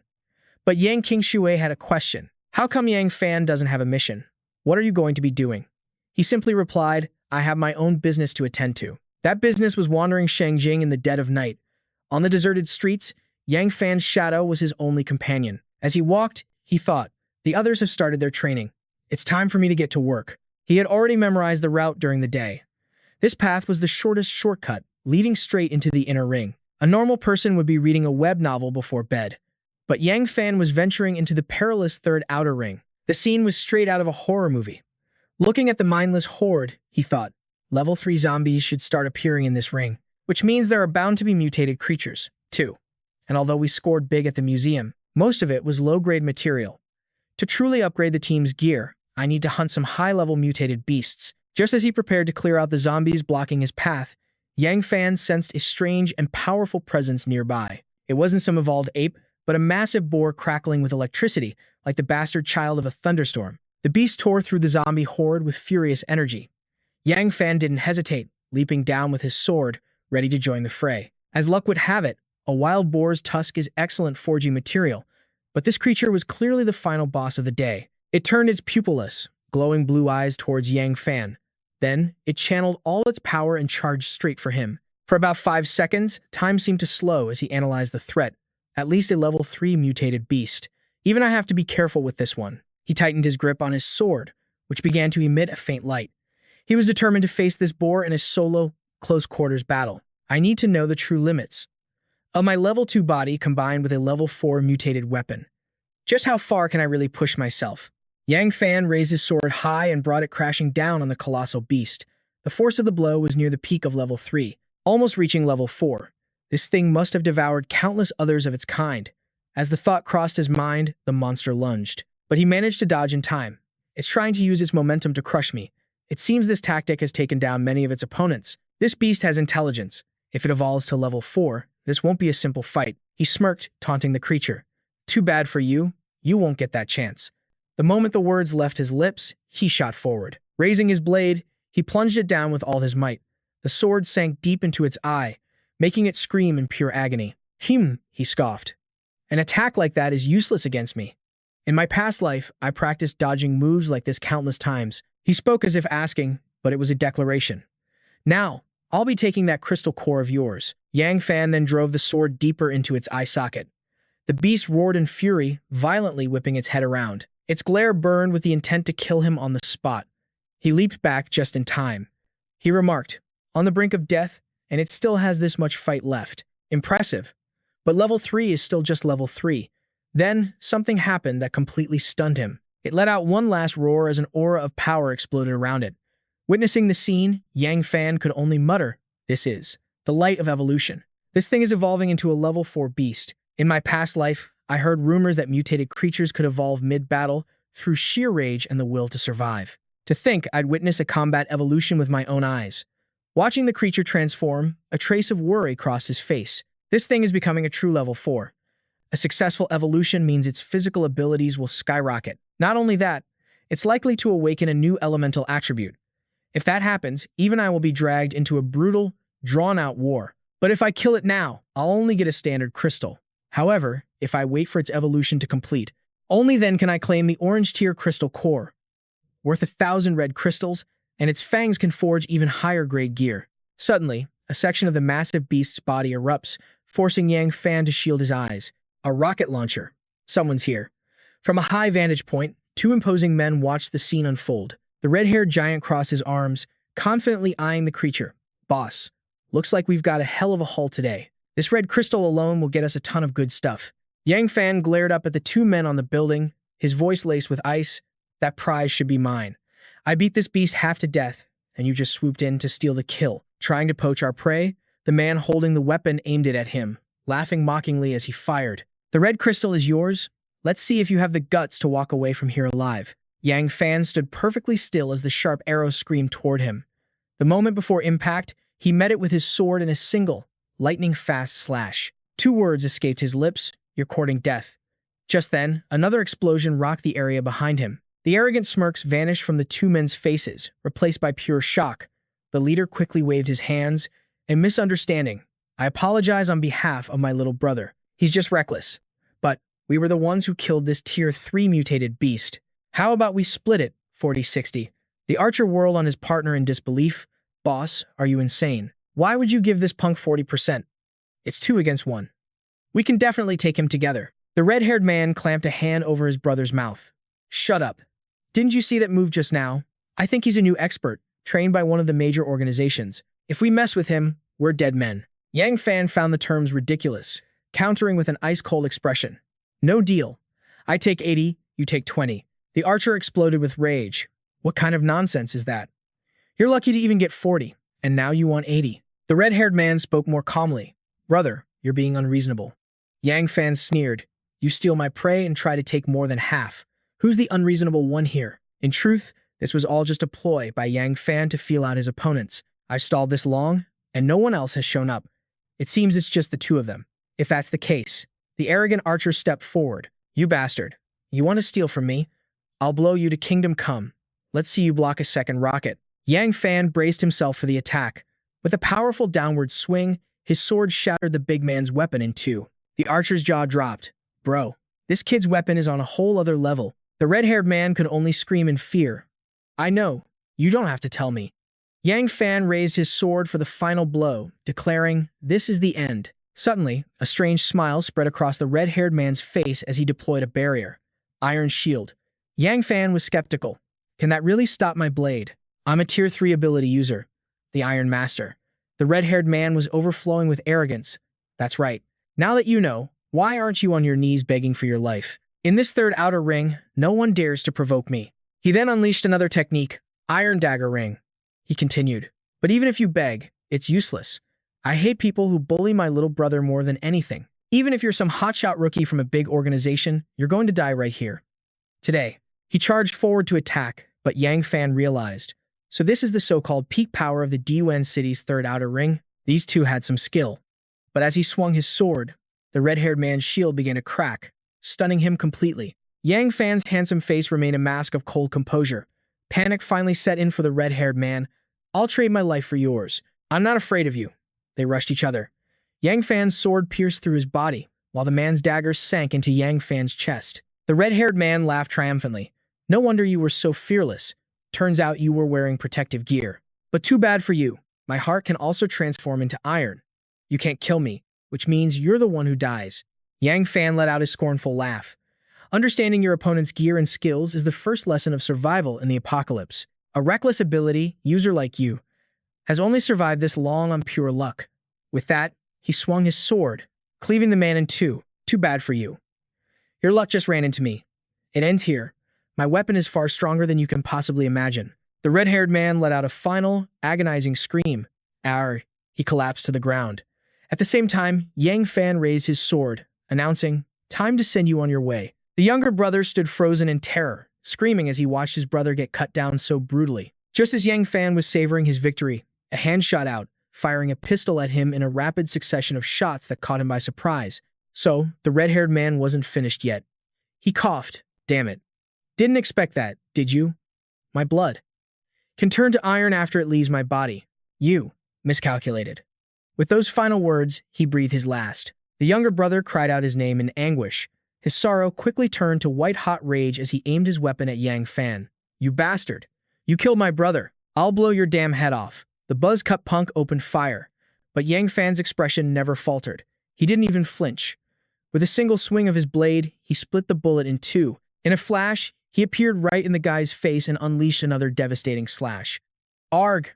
But Yang Qingshui had a question. How come Yang Fan doesn't have a mission? What are you going to be doing? He simply replied, I have my own business to attend to. That business was wandering Shangjing in the dead of night. On the deserted streets, Yang Fan's shadow was his only companion. As he walked, he thought, the others have started their training. It's time for me to get to work. He had already memorized the route during the day. This path was the shortest shortcut, leading straight into the inner ring. A normal person would be reading a web novel before bed. But Yang Fan was venturing into the perilous third outer ring. The scene was straight out of a horror movie. Looking at the mindless horde, he thought, level 3 zombies should start appearing in this ring, which means there are bound to be mutated creatures, too. And although we scored big at the museum, most of it was low-grade material. To truly upgrade the team's gear, I need to hunt some high-level mutated beasts. Just as he prepared to clear out the zombies blocking his path, Yang Fan sensed a strange and powerful presence nearby. It wasn't some evolved ape, but a massive boar crackling with electricity, like the bastard child of a thunderstorm. The beast tore through the zombie horde with furious energy. Yang Fan didn't hesitate, leaping down with his sword, ready to join the fray. As luck would have it, a wild boar's tusk is excellent forging material, but this creature was clearly the final boss of the day. It turned its pupilless, glowing blue eyes towards Yang Fan. Then, it channeled all its power and charged straight for him. For about 5 seconds, time seemed to slow as he analyzed the threat. At least a level 3 mutated beast. Even I have to be careful with this one. He tightened his grip on his sword, which began to emit a faint light. He was determined to face this boar in a solo, close-quarters battle. I need to know the true limits of my level 2 body combined with a level 4 mutated weapon. Just how far can I really push myself? Yang Fan raised his sword high and brought it crashing down on the colossal beast. The force of the blow was near the peak of level 3, almost reaching level 4. This thing must have devoured countless others of its kind. As the thought crossed his mind, the monster lunged. But he managed to dodge in time. It's trying to use its momentum to crush me. It seems this tactic has taken down many of its opponents. This beast has intelligence. If it evolves to level 4, this won't be a simple fight. He smirked, taunting the creature. Too bad for you. You won't get that chance. The moment the words left his lips, he shot forward. Raising his blade, he plunged it down with all his might. The sword sank deep into its eye, making it scream in pure agony. He scoffed. An attack like that is useless against me. In my past life, I practiced dodging moves like this countless times. He spoke as if asking, but it was a declaration. Now, I'll be taking that crystal core of yours. Yang Fan then drove the sword deeper into its eye socket. The beast roared in fury, violently whipping its head around. Its glare burned with the intent to kill him on the spot. He leaped back just in time. He remarked, on the brink of death, and it still has this much fight left. Impressive. But level 3 is still just level 3. Then, something happened that completely stunned him. It let out one last roar as an aura of power exploded around it. Witnessing the scene, Yang Fan could only mutter, this is the light of evolution. This thing is evolving into a level 4 beast. In my past life, I heard rumors that mutated creatures could evolve mid-battle through sheer rage and the will to survive. To think I'd witness a combat evolution with my own eyes. Watching the creature transform, a trace of worry crossed his face. This thing is becoming a true level 4. A successful evolution means its physical abilities will skyrocket. Not only that, it's likely to awaken a new elemental attribute. If that happens, even I will be dragged into a brutal, drawn-out war. But if I kill it now, I'll only get a standard crystal. However, if I wait for its evolution to complete, only then can I claim the orange tier crystal core, worth 1,000 red crystals, and its fangs can forge even higher grade gear. Suddenly, a section of the massive beast's body erupts, forcing Yang Fan to shield his eyes. A rocket launcher. Someone's here. From a high vantage point, two imposing men watch the scene unfold. The red-haired giant crossed his arms, confidently eyeing the creature. Boss, looks like we've got a hell of a haul today. This red crystal alone will get us a ton of good stuff. Yang Fan glared up at the two men on the building, his voice laced with ice. That prize should be mine. I beat this beast half to death, and you just swooped in to steal the kill. Trying to poach our prey, the man holding the weapon aimed it at him, laughing mockingly as he fired. The red crystal is yours. Let's see if you have the guts to walk away from here alive. Yang Fan stood perfectly still as the sharp arrow screamed toward him. The moment before impact, he met it with his sword in a single, lightning-fast slash. 2 words escaped his lips, you're courting death. Just then, another explosion rocked the area behind him. The arrogant smirks vanished from the two men's faces, replaced by pure shock. The leader quickly waved his hands. A misunderstanding. I apologize on behalf of my little brother. He's just reckless. But we were the ones who killed this tier 3 mutated beast. How about we split it, 40-60? The archer whirled on his partner in disbelief. Boss, are you insane? Why would you give this punk 40%? It's 2 against 1. We can definitely take him together. The red-haired man clamped a hand over his brother's mouth. Shut up. Didn't you see that move just now? I think he's a new expert, trained by one of the major organizations. If we mess with him, we're dead men. Yang Fan found the terms ridiculous, countering with an ice-cold expression. No deal. I take 80, you take 20. The archer exploded with rage. What kind of nonsense is that? You're lucky to even get 40, and now you want 80. The red-haired man spoke more calmly. Brother, you're being unreasonable. Yang Fan sneered. You steal my prey and try to take more than half. Who's the unreasonable one here? In truth, this was all just a ploy by Yang Fan to feel out his opponents. I've stalled this long, and no one else has shown up. It seems it's just the two of them. If that's the case, the arrogant archer stepped forward. You bastard. You want to steal from me? I'll blow you to kingdom come. Let's see you block a second rocket. Yang Fan braced himself for the attack. With a powerful downward swing, his sword shattered the big man's weapon in 2. The archer's jaw dropped. Bro, this kid's weapon is on a whole other level. The red-haired man could only scream in fear. I know. You don't have to tell me. Yang Fan raised his sword for the final blow, declaring, this is the end. Suddenly, a strange smile spread across the red-haired man's face as he deployed a barrier. Iron shield. Yang Fan was skeptical. Can that really stop my blade? I'm a tier 3 ability user. The Iron Master. The red-haired man was overflowing with arrogance. That's right. Now that you know, why aren't you on your knees begging for your life? In this third outer ring, no one dares to provoke me. He then unleashed another technique, Iron Dagger Ring. he continued. But even if you beg, it's useless. I hate people who bully my little brother more than anything. Even if you're some hotshot rookie from a big organization, you're going to die right here. Today, he charged forward to attack, but Yang Fan realized. So this is the so-called peak power of the Diwen city's third outer ring? These two had some skill. But as he swung his sword, the red-haired man's shield began to crack, stunning him completely. Yang Fan's handsome face remained a mask of cold composure. Panic finally set in for the red-haired man. I'll trade my life for yours. I'm not afraid of you. They rushed each other. Yang Fan's sword pierced through his body, while the man's dagger sank into Yang Fan's chest. The red-haired man laughed triumphantly. No wonder you were so fearless. Turns out you were wearing protective gear. But too bad for you. My heart can also transform into iron. You can't kill me, which means you're the one who dies. Yang Fan let out a scornful laugh. Understanding your opponent's gear and skills is the first lesson of survival in the apocalypse. A reckless ability user like you has only survived this long on pure luck. With that, he swung his sword, cleaving the man in two. Too bad for you. Your luck just ran into me. It ends here. My weapon is far stronger than you can possibly imagine. The red-haired man let out a final, agonizing scream. Arr! He collapsed to the ground. At the same time, Yang Fan raised his sword, announcing, "Time to send you on your way." The younger brother stood frozen in terror, screaming as he watched his brother get cut down so brutally. Just as Yang Fan was savoring his victory, a hand shot out, firing a pistol at him in a rapid succession of shots that caught him by surprise. So, the red-haired man wasn't finished yet. He coughed. Damn it. Didn't expect that, did you? My blood can turn to iron after it leaves my body. You miscalculated. With those final words, he breathed his last. The younger brother cried out his name in anguish. His sorrow quickly turned to white-hot rage as he aimed his weapon at Yang Fan. You bastard. You killed my brother. I'll blow your damn head off. The buzz-cut punk opened fire, but Yang Fan's expression never faltered. He didn't even flinch. With a single swing of his blade, he split the bullet in two. In a flash, he appeared right in the guy's face and unleashed another devastating slash. Arg!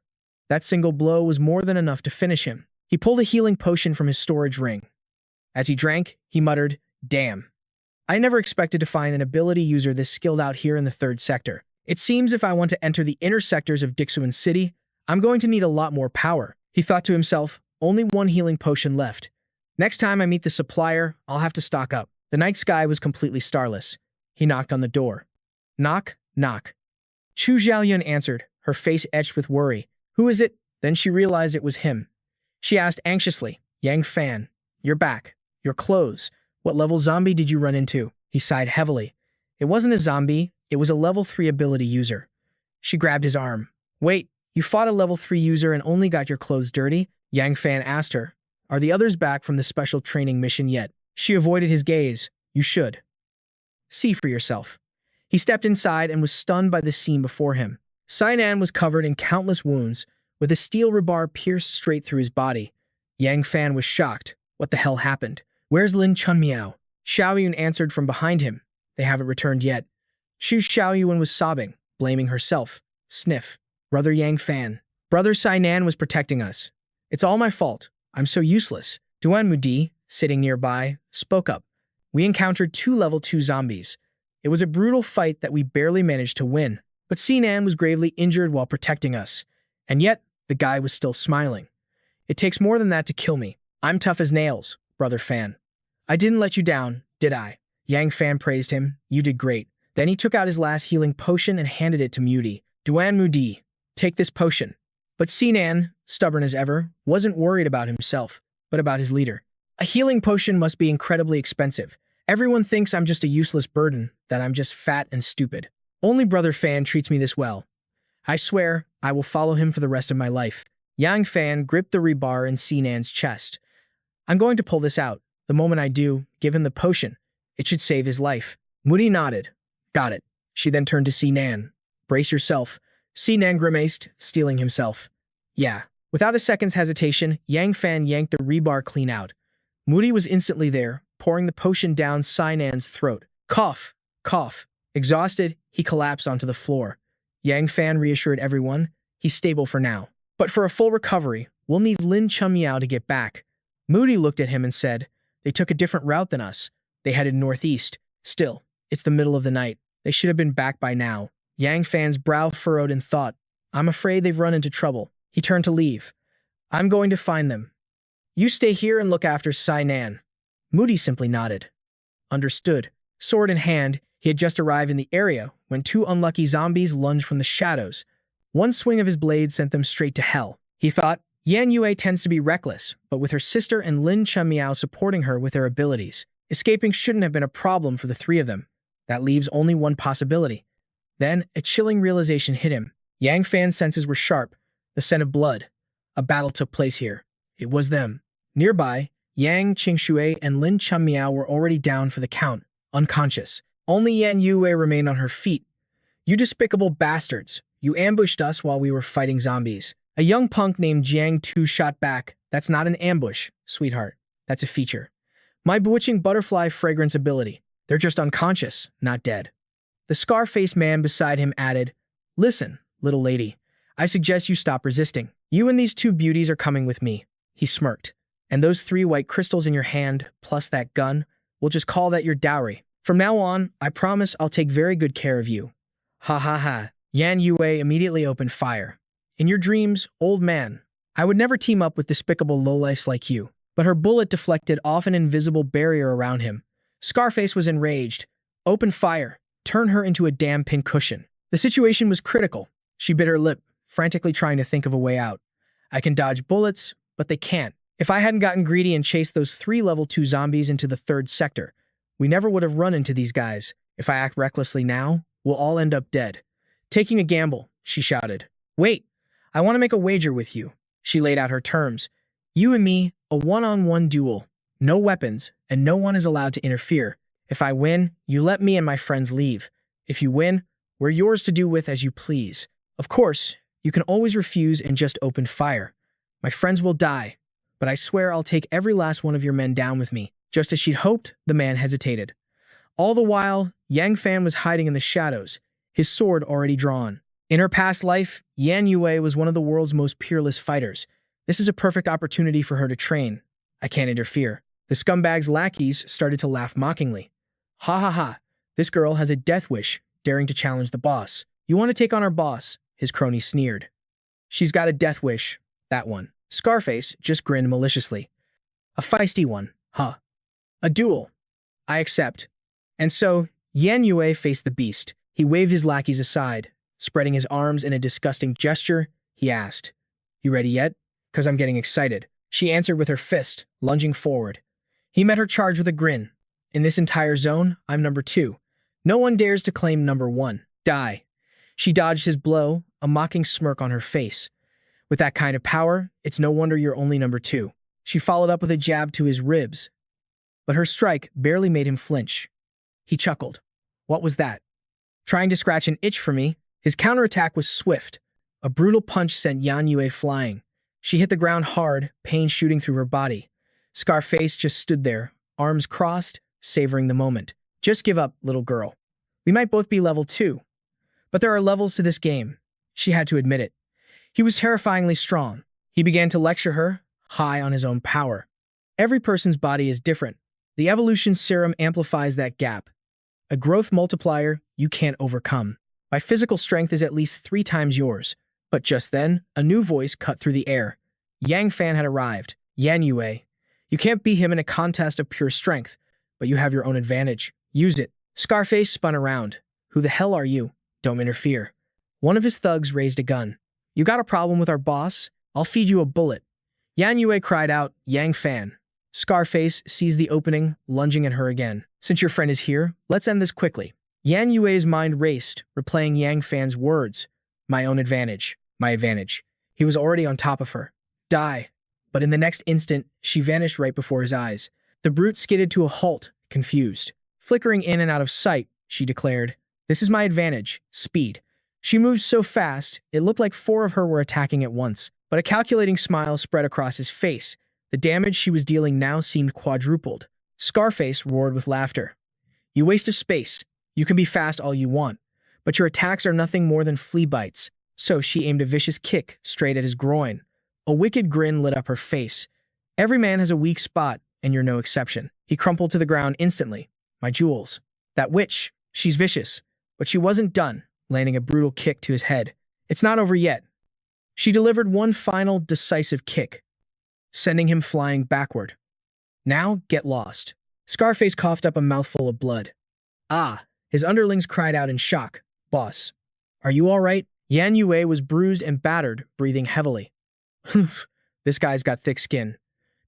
That single blow was more than enough to finish him. He pulled a healing potion from his storage ring. As he drank, he muttered, "Damn. I never expected to find an ability user this skilled out here in the third sector. It seems if I want to enter the inner sectors of Dixuan City, I'm going to need a lot more power." He thought to himself, only one healing potion left. Next time I meet the supplier, I'll have to stock up. The night sky was completely starless. He knocked on the door. Knock, knock. Chu Xiaoyun answered, her face etched with worry. Who is it? Then she realized it was him. She asked anxiously, Yang Fan, you're back. Your clothes. What level zombie did you run into? He sighed heavily. It wasn't a zombie, it was a level 3 ability user. She grabbed his arm. Wait, you fought a level 3 user and only got your clothes dirty? Yang Fan asked her. Are the others back from the special training mission yet? She avoided his gaze. You should see for yourself. He stepped inside and was stunned by the scene before him. Sainan was covered in countless wounds, with a steel rebar pierced straight through his body. Yang Fan was shocked. What the hell happened? Where's Lin Chunmiao? Xiaoyun answered from behind him. They haven't returned yet. Chu Xiaoyun was sobbing, blaming herself. Sniff. Brother Yang Fan. Brother Sainan was protecting us. It's all my fault. I'm so useless. Duan Mudi, sitting nearby, spoke up. We encountered 2 level 2 zombies. It was a brutal fight that we barely managed to win. But Sinan was gravely injured while protecting us. And yet, the guy was still smiling. It takes more than that to kill me. I'm tough as nails, Brother Fan. I didn't let you down, did I? Yang Fan praised him. You did great. Then he took out his last healing potion and handed it to Mudi. Duan Mudi, take this potion. But Sinan, stubborn as ever, wasn't worried about himself, but about his leader. A healing potion must be incredibly expensive. Everyone thinks I'm just a useless burden, that I'm just fat and stupid. Only Brother Fan treats me this well. I swear, I will follow him for the rest of my life. Yang Fan gripped the rebar in Sinan's chest. I'm going to pull this out. The moment I do, give him the potion. It should save his life. Moody nodded. Got it. She then turned to Sinan. Brace yourself. Sinan grimaced, steeling himself. Yeah. Without a second's hesitation, Yang Fan yanked the rebar clean out. Moody was instantly there, pouring the potion down Sinan's throat. Cough. Cough. Exhausted, he collapsed onto the floor. Yang Fan reassured everyone, he's stable for now. But for a full recovery, we'll need Lin Chunmiao to get back. Moody looked at him and said, they took a different route than us. They headed northeast. Still, it's the middle of the night. They should have been back by now. Yang Fan's brow furrowed in thought. I'm afraid they've run into trouble. He turned to leave. I'm going to find them. You stay here and look after Sai Nan. Moody simply nodded. Understood. Sword in hand, he had just arrived in the area when two unlucky zombies lunged from the shadows. One swing of his blade sent them straight to hell. He thought, Yan Yue tends to be reckless, but with her sister and Lin Chen Miao supporting her with their abilities, escaping shouldn't have been a problem for the three of them. That leaves only one possibility. Then, a chilling realization hit him. Yang Fan's senses were sharp. The scent of blood. A battle took place here. It was them. Nearby, Yang Qingshui and Lin Chen Miao were already down for the count, unconscious. Only Yan Yue remained on her feet. You despicable bastards. You ambushed us while we were fighting zombies. A young punk named Jiang Tu shot back. That's not an ambush, sweetheart. That's a feature. My bewitching butterfly fragrance ability. They're just unconscious, not dead. The scar-faced man beside him added, Listen, little lady, I suggest you stop resisting. You and these two beauties are coming with me. He smirked. And those 3 white crystals in your hand, plus that gun, we'll just call that your dowry. From now on, I promise I'll take very good care of you. Ha ha ha. Yan Yue immediately opened fire. In your dreams, old man, I would never team up with despicable lowlifes like you. But her bullet deflected off an invisible barrier around him. Scarface was enraged. Open fire. Turn her into a damn pincushion. The situation was critical. She bit her lip, frantically trying to think of a way out. I can dodge bullets, but they can't. If I hadn't gotten greedy and chased those 3 level 2 zombies into the 3rd sector, we never would have run into these guys. If I act recklessly now, we'll all end up dead. Taking a gamble, she shouted. Wait, I want to make a wager with you. She laid out her terms. You and me, a one-on-one duel. No weapons, and no one is allowed to interfere. If I win, you let me and my friends leave. If you win, we're yours to do with as you please. Of course, you can always refuse and just open fire. My friends will die, but I swear I'll take every last one of your men down with me. Just as she'd hoped, the man hesitated. All the while, Yang Fan was hiding in the shadows, his sword already drawn. In her past life, Yan Yue was one of the world's most peerless fighters. This is a perfect opportunity for her to train. I can't interfere. The scumbag's lackeys started to laugh mockingly. Ha ha ha, this girl has a death wish, daring to challenge the boss. You want to take on our boss? His crony sneered. She's got a death wish, that one. Scarface just grinned maliciously. A feisty one, huh? A duel. I accept. And so, Yan Yue faced the beast. He waved his lackeys aside. Spreading his arms in a disgusting gesture, he asked, You ready yet? 'Cause I'm getting excited. She answered with her fist, lunging forward. He met her charge with a grin. In this entire zone, I'm number 2. No one dares to claim number 1. Die. She dodged his blow, a mocking smirk on her face. With that kind of power, it's no wonder you're only number 2. She followed up with a jab to his ribs. But her strike barely made him flinch. He chuckled. What was that? Trying to scratch an itch for me? His counterattack was swift. A brutal punch sent Yan Yue flying. She hit the ground hard, pain shooting through her body. Scarface just stood there, arms crossed, savoring the moment. Just give up, little girl. We might both be level 2. But there are levels to this game. She had to admit it. He was terrifyingly strong. He began to lecture her, high on his own power. Every person's body is different. The evolution serum amplifies that gap. A growth multiplier you can't overcome. My physical strength is at least 3 times yours. But just then, a new voice cut through the air. Yang Fan had arrived. Yan Yue. You can't beat him in a contest of pure strength, but you have your own advantage. Use it. Scarface spun around. Who the hell are you? Don't interfere. One of his thugs raised a gun. You got a problem with our boss? I'll feed you a bullet. Yan Yue cried out, Yang Fan. Scarface seized the opening, lunging at her again. Since your friend is here, let's end this quickly. Yan Yue's mind raced, replaying Yang Fan's words. My own advantage. My advantage. He was already on top of her. Die. But in the next instant, she vanished right before his eyes. The brute skidded to a halt, confused. Flickering in and out of sight, she declared, This is my advantage. Speed. She moved so fast, it looked like 4 of her were attacking at once, but a calculating smile spread across his face. The damage she was dealing now seemed quadrupled. Scarface roared with laughter. You waste of space. You can be fast all you want, but your attacks are nothing more than flea bites. So she aimed a vicious kick straight at his groin. A wicked grin lit up her face. Every man has a weak spot, and you're no exception. He crumpled to the ground instantly. My jewels. That witch, she's vicious. But she wasn't done, landing a brutal kick to his head. It's not over yet. She delivered one final, decisive kick, sending him flying backward. Now, get lost. Scarface coughed up a mouthful of blood. Ah, his underlings cried out in shock. Boss, are you all right? Yan Yue was bruised and battered, breathing heavily. Humph, this guy's got thick skin.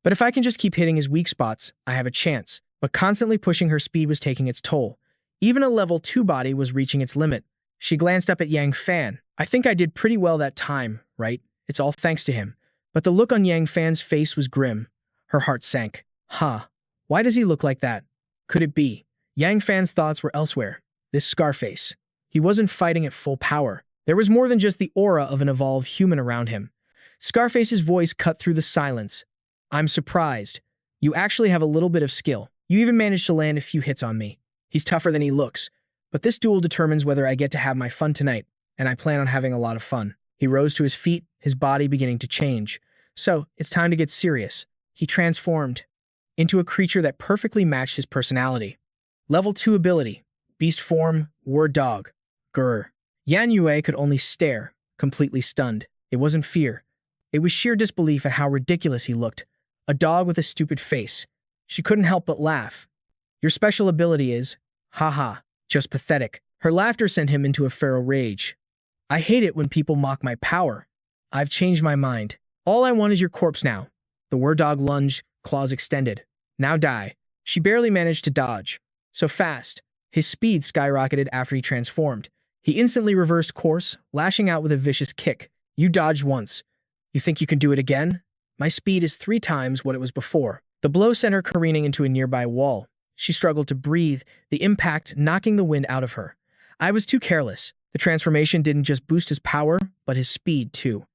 But if I can just keep hitting his weak spots, I have a chance. But constantly pushing her speed was taking its toll. Even a level 2 body was reaching its limit. She glanced up at Yang Fan. I think I did pretty well that time, right? It's all thanks to him. But the look on Yang Fan's face was grim. Her heart sank. Huh. Why does he look like that? Could it be? Yang Fan's thoughts were elsewhere. This Scarface. He wasn't fighting at full power. There was more than just the aura of an evolved human around him. Scarface's voice cut through the silence. I'm surprised. You actually have a little bit of skill. You even managed to land a few hits on me. He's tougher than he looks. But this duel determines whether I get to have my fun tonight, and I plan on having a lot of fun. He rose to his feet, his body beginning to change. So, it's time to get serious. He transformed into a creature that perfectly matched his personality. Level 2 ability. Beast form, word dog. Grr. Yan Yue could only stare, completely stunned. It wasn't fear. It was sheer disbelief at how ridiculous he looked. A dog with a stupid face. She couldn't help but laugh. Your special ability is, haha, just pathetic. Her laughter sent him into a feral rage. I hate it when people mock my power. I've changed my mind. All I want is your corpse now. The word dog lunged, claws extended. Now die. She barely managed to dodge. So fast. His speed skyrocketed after he transformed. He instantly reversed course, lashing out with a vicious kick. You dodged once. You think you can do it again? My speed is 3 times what it was before. The blow sent her careening into a nearby wall. She struggled to breathe, the impact knocking the wind out of her. I was too careless. The transformation didn't just boost his power, but his speed too.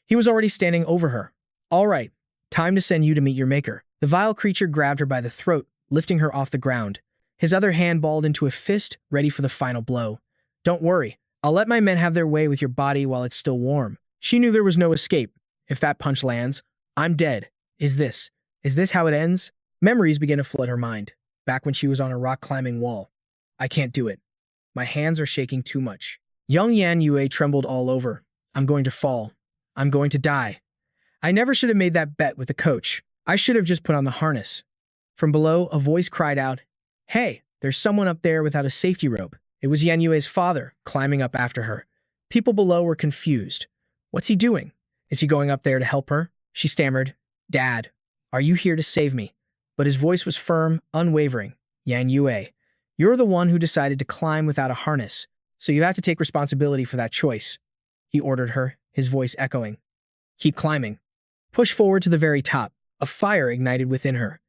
He was already standing over her. All right, time to send you to meet your maker. The vile creature grabbed her by the throat, lifting her off the ground. His other hand balled into a fist, ready for the final blow. Don't worry, I'll let my men have their way with your body while it's still warm. She knew there was no escape. If that punch lands, I'm dead. Is this how it ends? Memories began to flood her mind. Back when she was on a rock-climbing wall. I can't do it. My hands are shaking too much. Young Yan Yue trembled all over. I'm going to fall. I'm going to die. I never should have made that bet with the coach. I should have just put on the harness. From below, a voice cried out, Hey, there's someone up there without a safety rope. It was Yan Yue's father, climbing up after her. People below were confused. What's he doing? Is he going up there to help her? She stammered, Dad, are you here to save me? But his voice was firm, unwavering. Yan Yue, you're the one who decided to climb without a harness, so you have to take responsibility for that choice. He ordered her, his voice echoing. Keep climbing. Push forward to the very top. A fire ignited within her.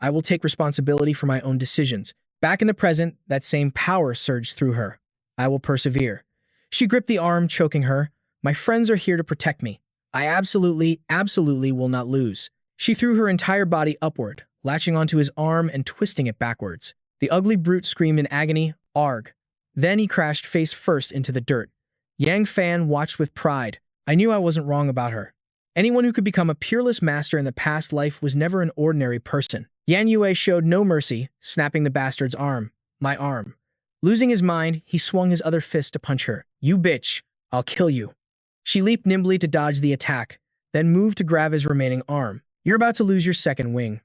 I will take responsibility for my own decisions. Back in the present, that same power surged through her. I will persevere. She gripped the arm, choking her. My friends are here to protect me. I absolutely will not lose. She threw her entire body upward, latching onto his arm and twisting it backwards. The ugly brute screamed in agony, Arg. Then he crashed face first into the dirt. Yang Fan watched with pride. I knew I wasn't wrong about her. Anyone who could become a peerless master in the past life was never an ordinary person. Yan Yue showed no mercy, snapping the bastard's arm. My arm. Losing his mind, he swung his other fist to punch her. You bitch. I'll kill you. She leaped nimbly to dodge the attack, then moved to grab his remaining arm. You're about to lose your second wing.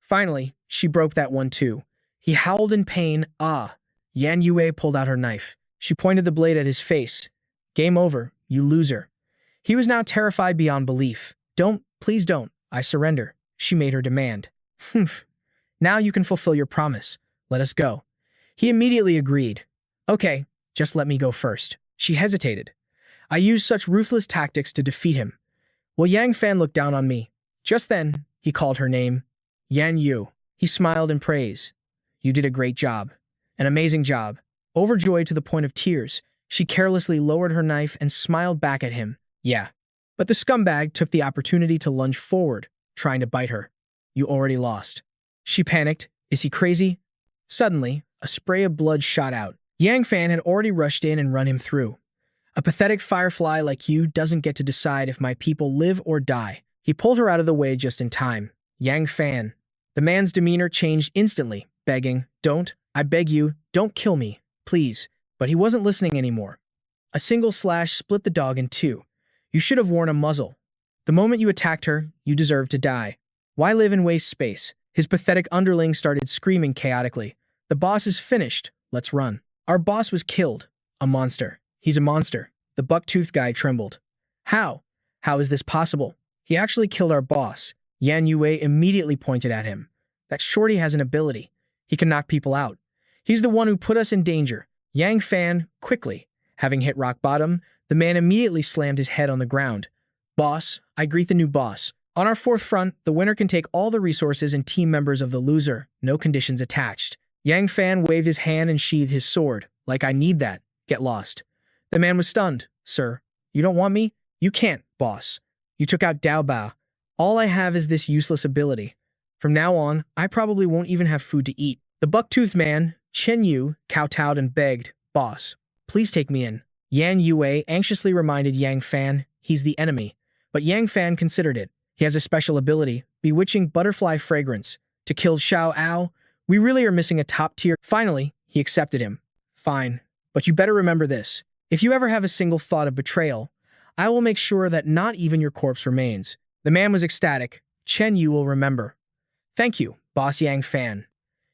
Finally, she broke that one too. He howled in pain. Ah. Yan Yue pulled out her knife. She pointed the blade at his face. Game over, you loser. He was now terrified beyond belief. Don't, please don't. I surrender. She made her demand. Humph. Now you can fulfill your promise. Let us go. He immediately agreed. Okay, just let me go first. She hesitated. I used such ruthless tactics to defeat him. Well, Yang Fan looked down on me. Just then, he called her name. Yan Yu. He smiled in praise. You did a great job. An amazing job. Overjoyed to the point of tears, she carelessly lowered her knife and smiled back at him. Yeah. But the scumbag took the opportunity to lunge forward, trying to bite her. You already lost. She panicked. Is he crazy? Suddenly, a spray of blood shot out. Yang Fan had already rushed in and run him through. A pathetic firefly like you doesn't get to decide if my people live or die. He pulled her out of the way just in time. Yang Fan. The man's demeanor changed instantly, begging, Don't, I beg you, don't kill me, please. But he wasn't listening anymore. A single slash split the dog in two. You should have worn a muzzle. The moment you attacked her, you deserved to die. Why live and waste space? His pathetic underling started screaming chaotically. The boss is finished. Let's run. Our boss was killed. A monster. He's a monster. The buck-toothed guy trembled. How? How is this possible? He actually killed our boss. Yan Yue immediately pointed at him. That shorty has an ability. He can knock people out. He's the one who put us in danger. Yang Fan, quickly. Having hit rock bottom, the man immediately slammed his head on the ground. Boss, I greet the new boss. On our fourth front, the winner can take all the resources and team members of the loser, no conditions attached. Yang Fan waved his hand and sheathed his sword. Like I need that. Get lost. The man was stunned. Sir, you don't want me? You can't, boss. You took out Dao Bao. All I have is this useless ability. From now on, I probably won't even have food to eat. The buck-toothed man, Chen Yu, kowtowed and begged, Boss, please take me in. Yan Yue anxiously reminded Yang Fan he's the enemy, but Yang Fan considered it. He has a special ability, bewitching butterfly fragrance. To kill Xiao Ao, we really are missing a top tier. Finally, he accepted him. Fine, but you better remember this. If you ever have a single thought of betrayal, I will make sure that not even your corpse remains. The man was ecstatic. Chen Yu will remember. Thank you, Boss Yang Fan.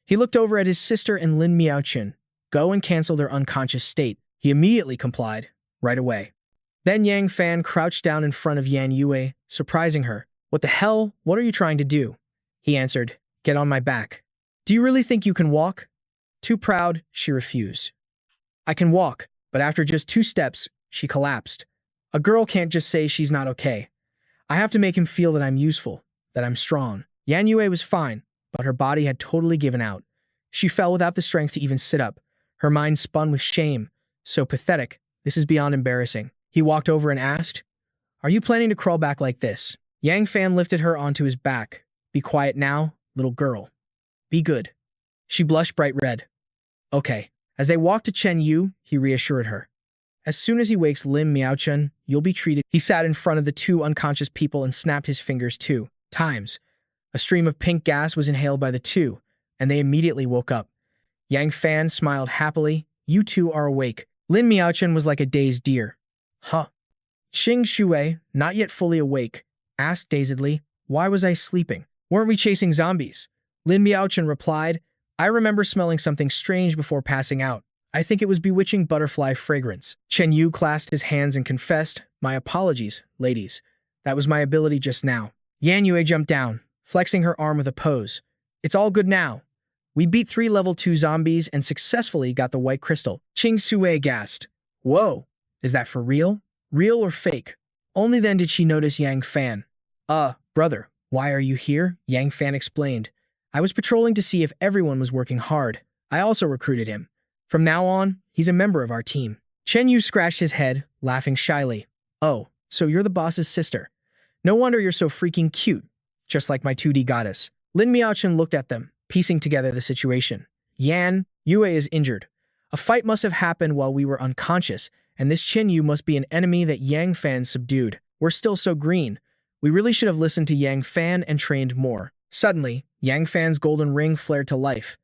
He looked over at his sister and Lin Miaochen. Go and cancel their unconscious state. He immediately complied, right away. Then Yang Fan crouched down in front of Yan Yue, surprising her. What the hell? What are you trying to do? He answered, Get on my back. Do you really think you can walk? Too proud, she refused. I can walk, but after just 2 steps, she collapsed. A girl can't just say she's not okay. I have to make him feel that I'm useful, that I'm strong. Yan Yue was fine, but her body had totally given out. She fell without the strength to even sit up. Her mind spun with shame. So pathetic. This is beyond embarrassing. He walked over and asked, Are you planning to crawl back like this? Yang Fan lifted her onto his back. Be quiet now, little girl. Be good. She blushed bright red. Okay. As they walked to Chen Yu, he reassured her. As soon as he wakes Lim Miaochen, you'll be treated. He sat in front of the 2 unconscious people and snapped his fingers 2 times. A stream of pink gas was inhaled by the 2, and they immediately woke up. Yang Fan smiled happily. You 2 are awake. Lin Miaochen was like a dazed deer. Huh? Xing Shui, not yet fully awake, asked dazedly, Why was I sleeping? Weren't we chasing zombies? Lin Miaochen replied, I remember smelling something strange before passing out. I think it was bewitching butterfly fragrance. Chen Yu clasped his hands and confessed, My apologies, ladies. That was my ability just now. Yan Yue jumped down, flexing her arm with a pose. It's all good now. We beat 3 level 2 zombies and successfully got the white crystal. Qing Sui gasped. Whoa, is that for real? Real or fake? Only then did she notice Yang Fan. Brother, why are you here? Yang Fan explained. I was patrolling to see if everyone was working hard. I also recruited him. From now on, he's a member of our team. Chen Yu scratched his head, laughing shyly. Oh, so you're the boss's sister. No wonder you're so freaking cute, just like my 2D goddess. Lin Miaochen looked at them, piecing together the situation. Yan Yue is injured. A fight must have happened while we were unconscious, and this Chen Yu must be an enemy that Yang Fan subdued. We're still so green. We really should have listened to Yang Fan and trained more. Suddenly, Yang Fan's golden ring flared to life.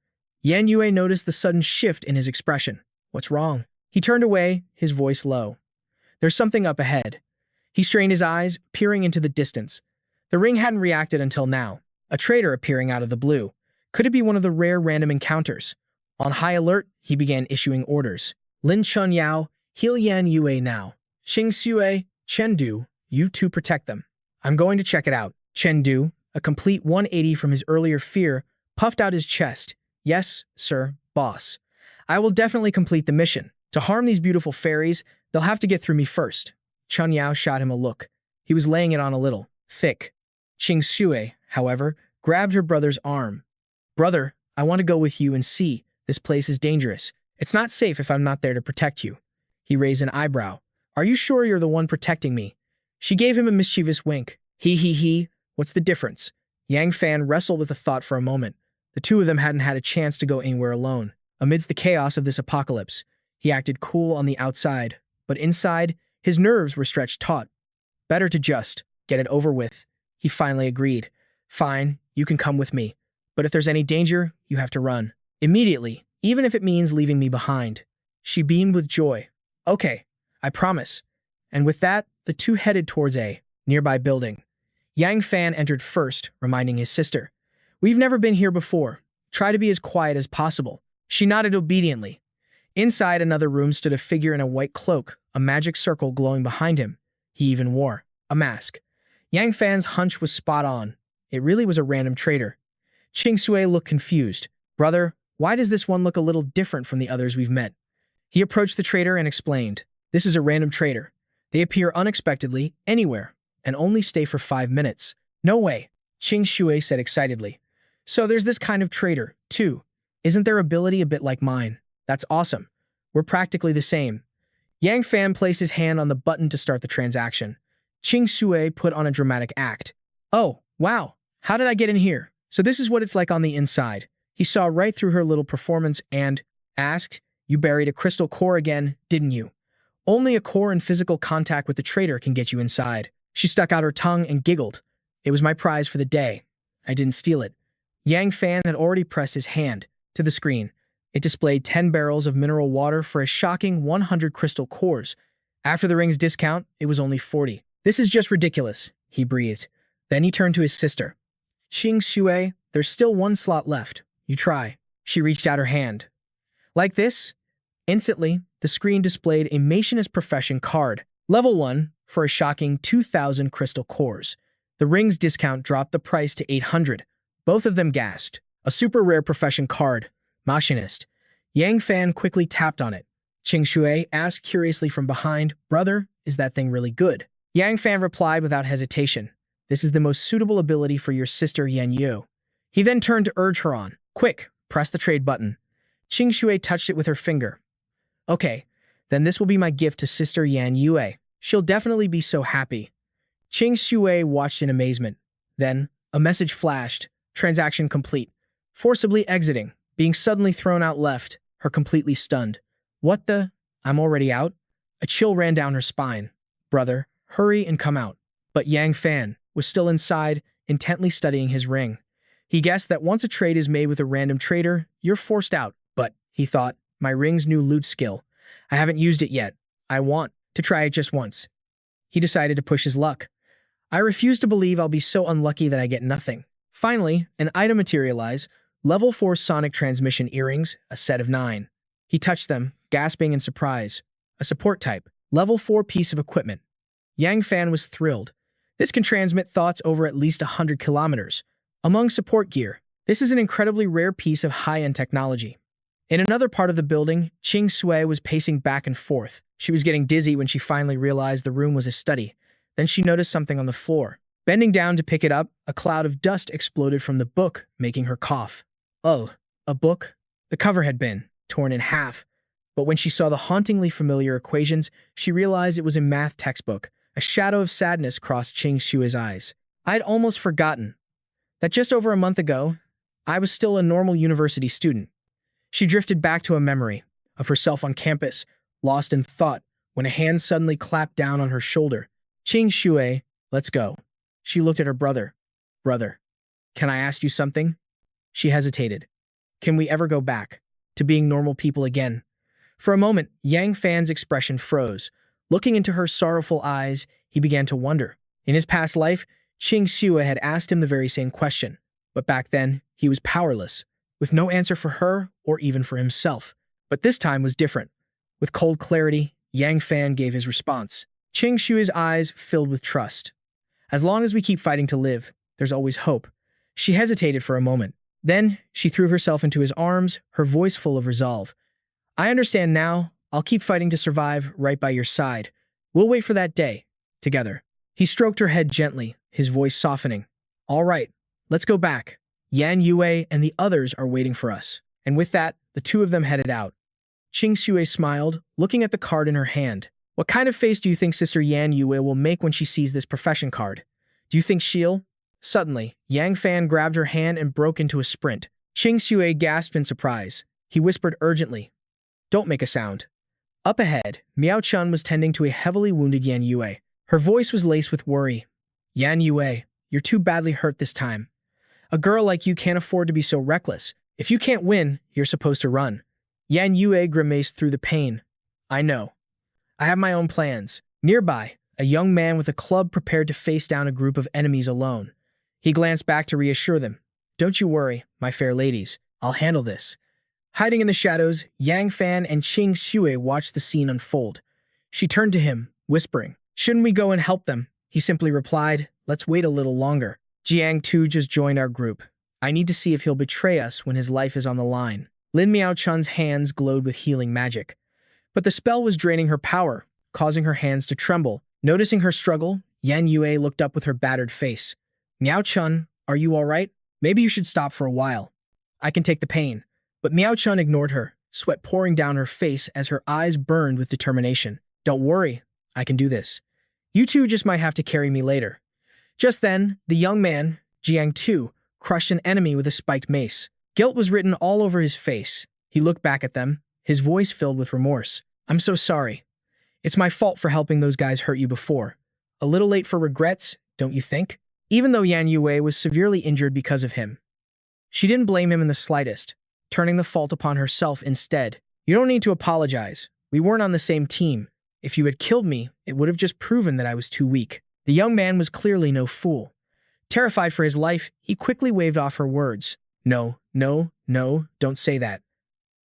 Yan Yue noticed the sudden shift in his expression. What's wrong? He turned away, his voice low. There's something up ahead. He strained his eyes, peering into the distance. The ring hadn't reacted until now. A traitor appearing out of the blue. Could it be one of the rare random encounters? On high alert, he began issuing orders. Lin Chun Yao, heal Yan Yue now. Xing Sui, Chen Du, you 2 protect them. I'm going to check it out. Chen Du, a complete 180 from his earlier fear, puffed out his chest. Yes, sir, boss. I will definitely complete the mission. To harm these beautiful fairies, they'll have to get through me first. Chun Yao shot him a look. He was laying it on a little, thick. Qing Sui, however, grabbed her brother's arm. Brother, I want to go with you and see. This place is dangerous. It's not safe if I'm not there to protect you. He raised an eyebrow. Are you sure you're the one protecting me? She gave him a mischievous wink. He. What's the difference? Yang Fan wrestled with the thought for a moment. The 2 of them hadn't had a chance to go anywhere alone. Amidst the chaos of this apocalypse, he acted cool on the outside, but inside, his nerves were stretched taut. Better to just get it over with. He finally agreed. Fine, you can come with me. But if there's any danger, you have to run. Immediately, even if it means leaving me behind. She beamed with joy. Okay, I promise. And with that, the two headed towards a nearby building. Yang Fan entered first, reminding his sister, "We've never been here before. Try to be as quiet as possible." She nodded obediently. Inside another room stood a figure in a white cloak, a magic circle glowing behind him. He even wore a mask. Yang Fan's hunch was spot on. It really was a random traitor. Ching Sui looked confused. "Brother, why does this one look a little different from the others we've met?" He approached the traitor and explained, "This is a random traitor. They appear unexpectedly, anywhere, and only stay for 5 minutes." "No way," Ching Shui said excitedly. "So there's this kind of traitor, too. Isn't their ability a bit like mine? That's awesome. We're practically the same." Yang Fan placed his hand on the button to start the transaction. Ching Sui put on a dramatic act. "Oh, wow. How did I get in here? So this is what it's like on the inside." He saw right through her little performance and asked, "You buried a crystal core again, didn't you?" "Only a core in physical contact with the traitor can get you inside." She stuck out her tongue and giggled. "It was my prize for the day. I didn't steal it." Yang Fan had already pressed his hand to the screen. It displayed 10 barrels of mineral water for a shocking 100 crystal cores. After the ring's discount, it was only 40. "This is just ridiculous," he breathed. Then he turned to his sister. "Ching Shui, there's still one slot left. You try." She reached out her hand. Like this? Instantly, the screen displayed a Machinist Profession card, level 1, for a shocking 2,000 crystal cores. The ring's discount dropped the price to 800. Both of them gasped. A super rare profession card, Machinist. Yang Fan quickly tapped on it. Ching Shui asked curiously from behind, "Brother, is that thing really good?" Yang Fan replied without hesitation, "This is the most suitable ability for your sister Yan Yu." He then turned to urge her on. "Quick, press the trade button." Ching Shui touched it with her finger. "Okay, then this will be my gift to Sister Yan Yue. She'll definitely be so happy." Ching Shui watched in amazement. Then, a message flashed. Transaction complete. Forcibly exiting, being suddenly thrown out left, her completely stunned. "What the? I'm already out?" A chill ran down her spine. "Brother, hurry and come out." But Yang Fan was still inside, intently studying his ring. He guessed that once a trade is made with a random trader, you're forced out. But, he thought, my ring's new loot skill. I haven't used it yet. I want to try it just once. He decided to push his luck. "I refuse to believe I'll be so unlucky that I get nothing." Finally, an item materialized, level 4 sonic transmission earrings, a set of 9. He touched them, gasping in surprise. A support type, level 4 piece of equipment. Yang Fan was thrilled. This can transmit thoughts over at least 100 kilometers. Among support gear, this is an incredibly rare piece of high-end technology. In another part of the building, Ching Sui was pacing back and forth. She was getting dizzy when she finally realized the room was a study. Then she noticed something on the floor. Bending down to pick it up, a cloud of dust exploded from the book, making her cough. Oh, a book? The cover had been torn in half. But when she saw the hauntingly familiar equations, she realized it was a math textbook. A shadow of sadness crossed Ching Shui's eyes. "I'd almost forgotten that just over a month ago, I was still a normal university student." She drifted back to a memory of herself on campus, lost in thought, when a hand suddenly clapped down on her shoulder. "Ching Shui, let's go." She looked at her brother. "Brother, can I ask you something?" She hesitated. "Can we ever go back to being normal people again?" For a moment, Yang Fan's expression froze. Looking into her sorrowful eyes, he began to wonder. In his past life, Ching Shui had asked him the very same question. But back then, he was powerless, with no answer for her or even for himself. But this time was different. With cold clarity, Yang Fan gave his response. Ching Shui's eyes filled with trust. "As long as we keep fighting to live, there's always hope." She hesitated for a moment. Then, she threw herself into his arms, her voice full of resolve. "I understand now. I'll keep fighting to survive right by your side. We'll wait for that day, together." He stroked her head gently, his voice softening. "All right, let's go back. Yan Yue and the others are waiting for us." And with that, the two of them headed out. Ching Shui smiled, looking at the card in her hand. "What kind of face do you think Sister Yan Yue will make when she sees this profession card? Do you think she'll—" Suddenly, Yang Fan grabbed her hand and broke into a sprint. Ching Shui gasped in surprise. He whispered urgently, "Don't make a sound." Up ahead, Miao Chun was tending to a heavily wounded Yan Yue. Her voice was laced with worry. "Yan Yue, you're too badly hurt this time. A girl like you can't afford to be so reckless. If you can't win, you're supposed to run." Yan Yue grimaced through the pain. "I know. I have my own plans. Nearby, a young man with a club prepared to face down a group of enemies alone. He glanced back to reassure them. Don't you worry, my fair ladies. I'll handle this. Hiding in the shadows, Yang Fan and Qing Xue watched the scene unfold. She turned to him, whispering, shouldn't we go and help them? He simply replied, let's wait a little longer. Jiang Tu just joined our group. I need to see if he'll betray us when his life is on the line. Lin Miaochun's hands glowed with healing magic. But the spell was draining her power, causing her hands to tremble. Noticing her struggle, Yan Yue looked up with her battered face. Miao-chun, are you all right? Maybe you should stop for a while. I can take the pain. But Miao-chun ignored her, sweat pouring down her face as her eyes burned with determination. Don't worry, I can do this. You two just might have to carry me later. Just then, the young man, Jiang Tu, crushed an enemy with a spiked mace. Guilt was written all over his face. He looked back at them, his voice filled with remorse. I'm so sorry. It's my fault for helping those guys hurt you before. A little late for regrets, don't you think? Even though Yan Yue was severely injured because of him. She didn't blame him in the slightest, turning the fault upon herself instead. You don't need to apologize. We weren't on the same team. If you had killed me, it would have just proven that I was too weak. The young man was clearly no fool. Terrified for his life, he quickly waved off her words. No, no, no, don't say that.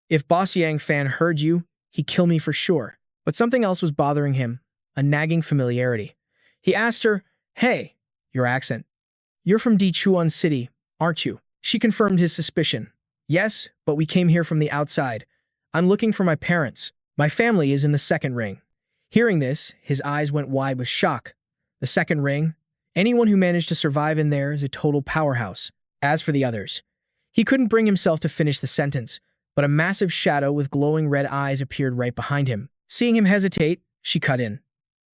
If Boss Yang Fan heard you, he'd kill me for sure. But something else was bothering him, a nagging familiarity. He asked her, hey, your accent. You're from Dichuan City, aren't you? She confirmed his suspicion. Yes, but we came here from the outside. I'm looking for my parents. My family is in the second ring. Hearing this, his eyes went wide with shock. The second ring? Anyone who managed to survive in there is a total powerhouse. As for the others, he couldn't bring himself to finish the sentence, but a massive shadow with glowing red eyes appeared right behind him. Seeing him hesitate, she cut in.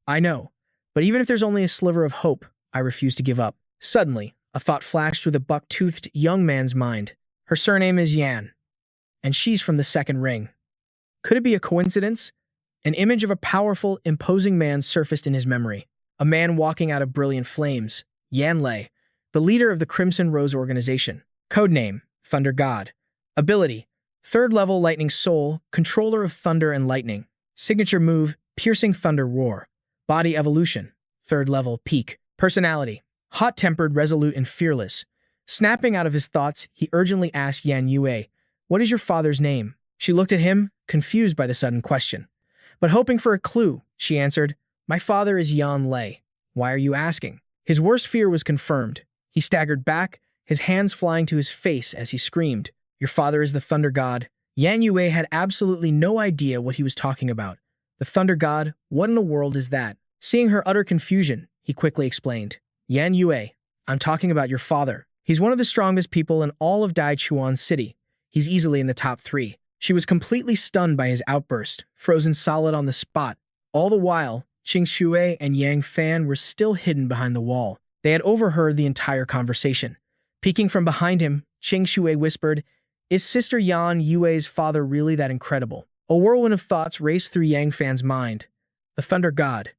I know, but even if there's only a sliver of hope, I refuse to give up. Suddenly, a thought flashed through the buck-toothed young man's mind. Her surname is Yan, and she's from the second ring. Could it be a coincidence? An image of a powerful, imposing man surfaced in his memory. A man walking out of brilliant flames, Yan Lei, the leader of the Crimson Rose organization. Codename, Thunder God. Ability, 3rd level Lightning Soul, controller of thunder and lightning. Signature move, Piercing Thunder Roar. Body evolution, 3rd level Peak. Personality, hot-tempered, resolute, and fearless. Snapping out of his thoughts, he urgently asked Yan Yue, what is your father's name? She looked at him, confused by the sudden question. But hoping for a clue, she answered, my father is Yan Lei. Why are you asking? His worst fear was confirmed. He staggered back, his hands flying to his face as he screamed, your father is the Thunder God. Yan Yue had absolutely no idea what he was talking about. The Thunder God? What in the world is that? Seeing her utter confusion, he quickly explained, Yan Yue, I'm talking about your father. He's one of the strongest people in all of Dichuan City. He's easily in the top 3. She was completely stunned by his outburst, frozen solid on the spot. All the while, Qing Xue and Yang Fan were still hidden behind the wall. They had overheard the entire conversation. Peeking from behind him, Qing Xue whispered, is Sister Yan Yue's father really that incredible? A whirlwind of thoughts raced through Yang Fan's mind. The Thunder God.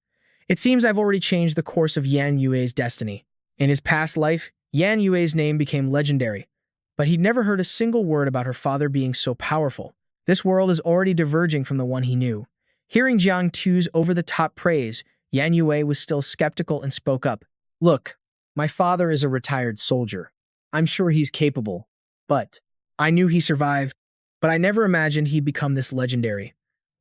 It seems I've already changed the course of Yan Yue's destiny. In his past life, Yan Yue's name became legendary, but he'd never heard a single word about her father being so powerful. This world is already diverging from the one he knew. Hearing Jiang Tu's over-the-top praise, Yan Yue was still skeptical and spoke up. Look, my father is a retired soldier. I'm sure he's capable, but I knew he survived, but I never imagined he'd become this legendary.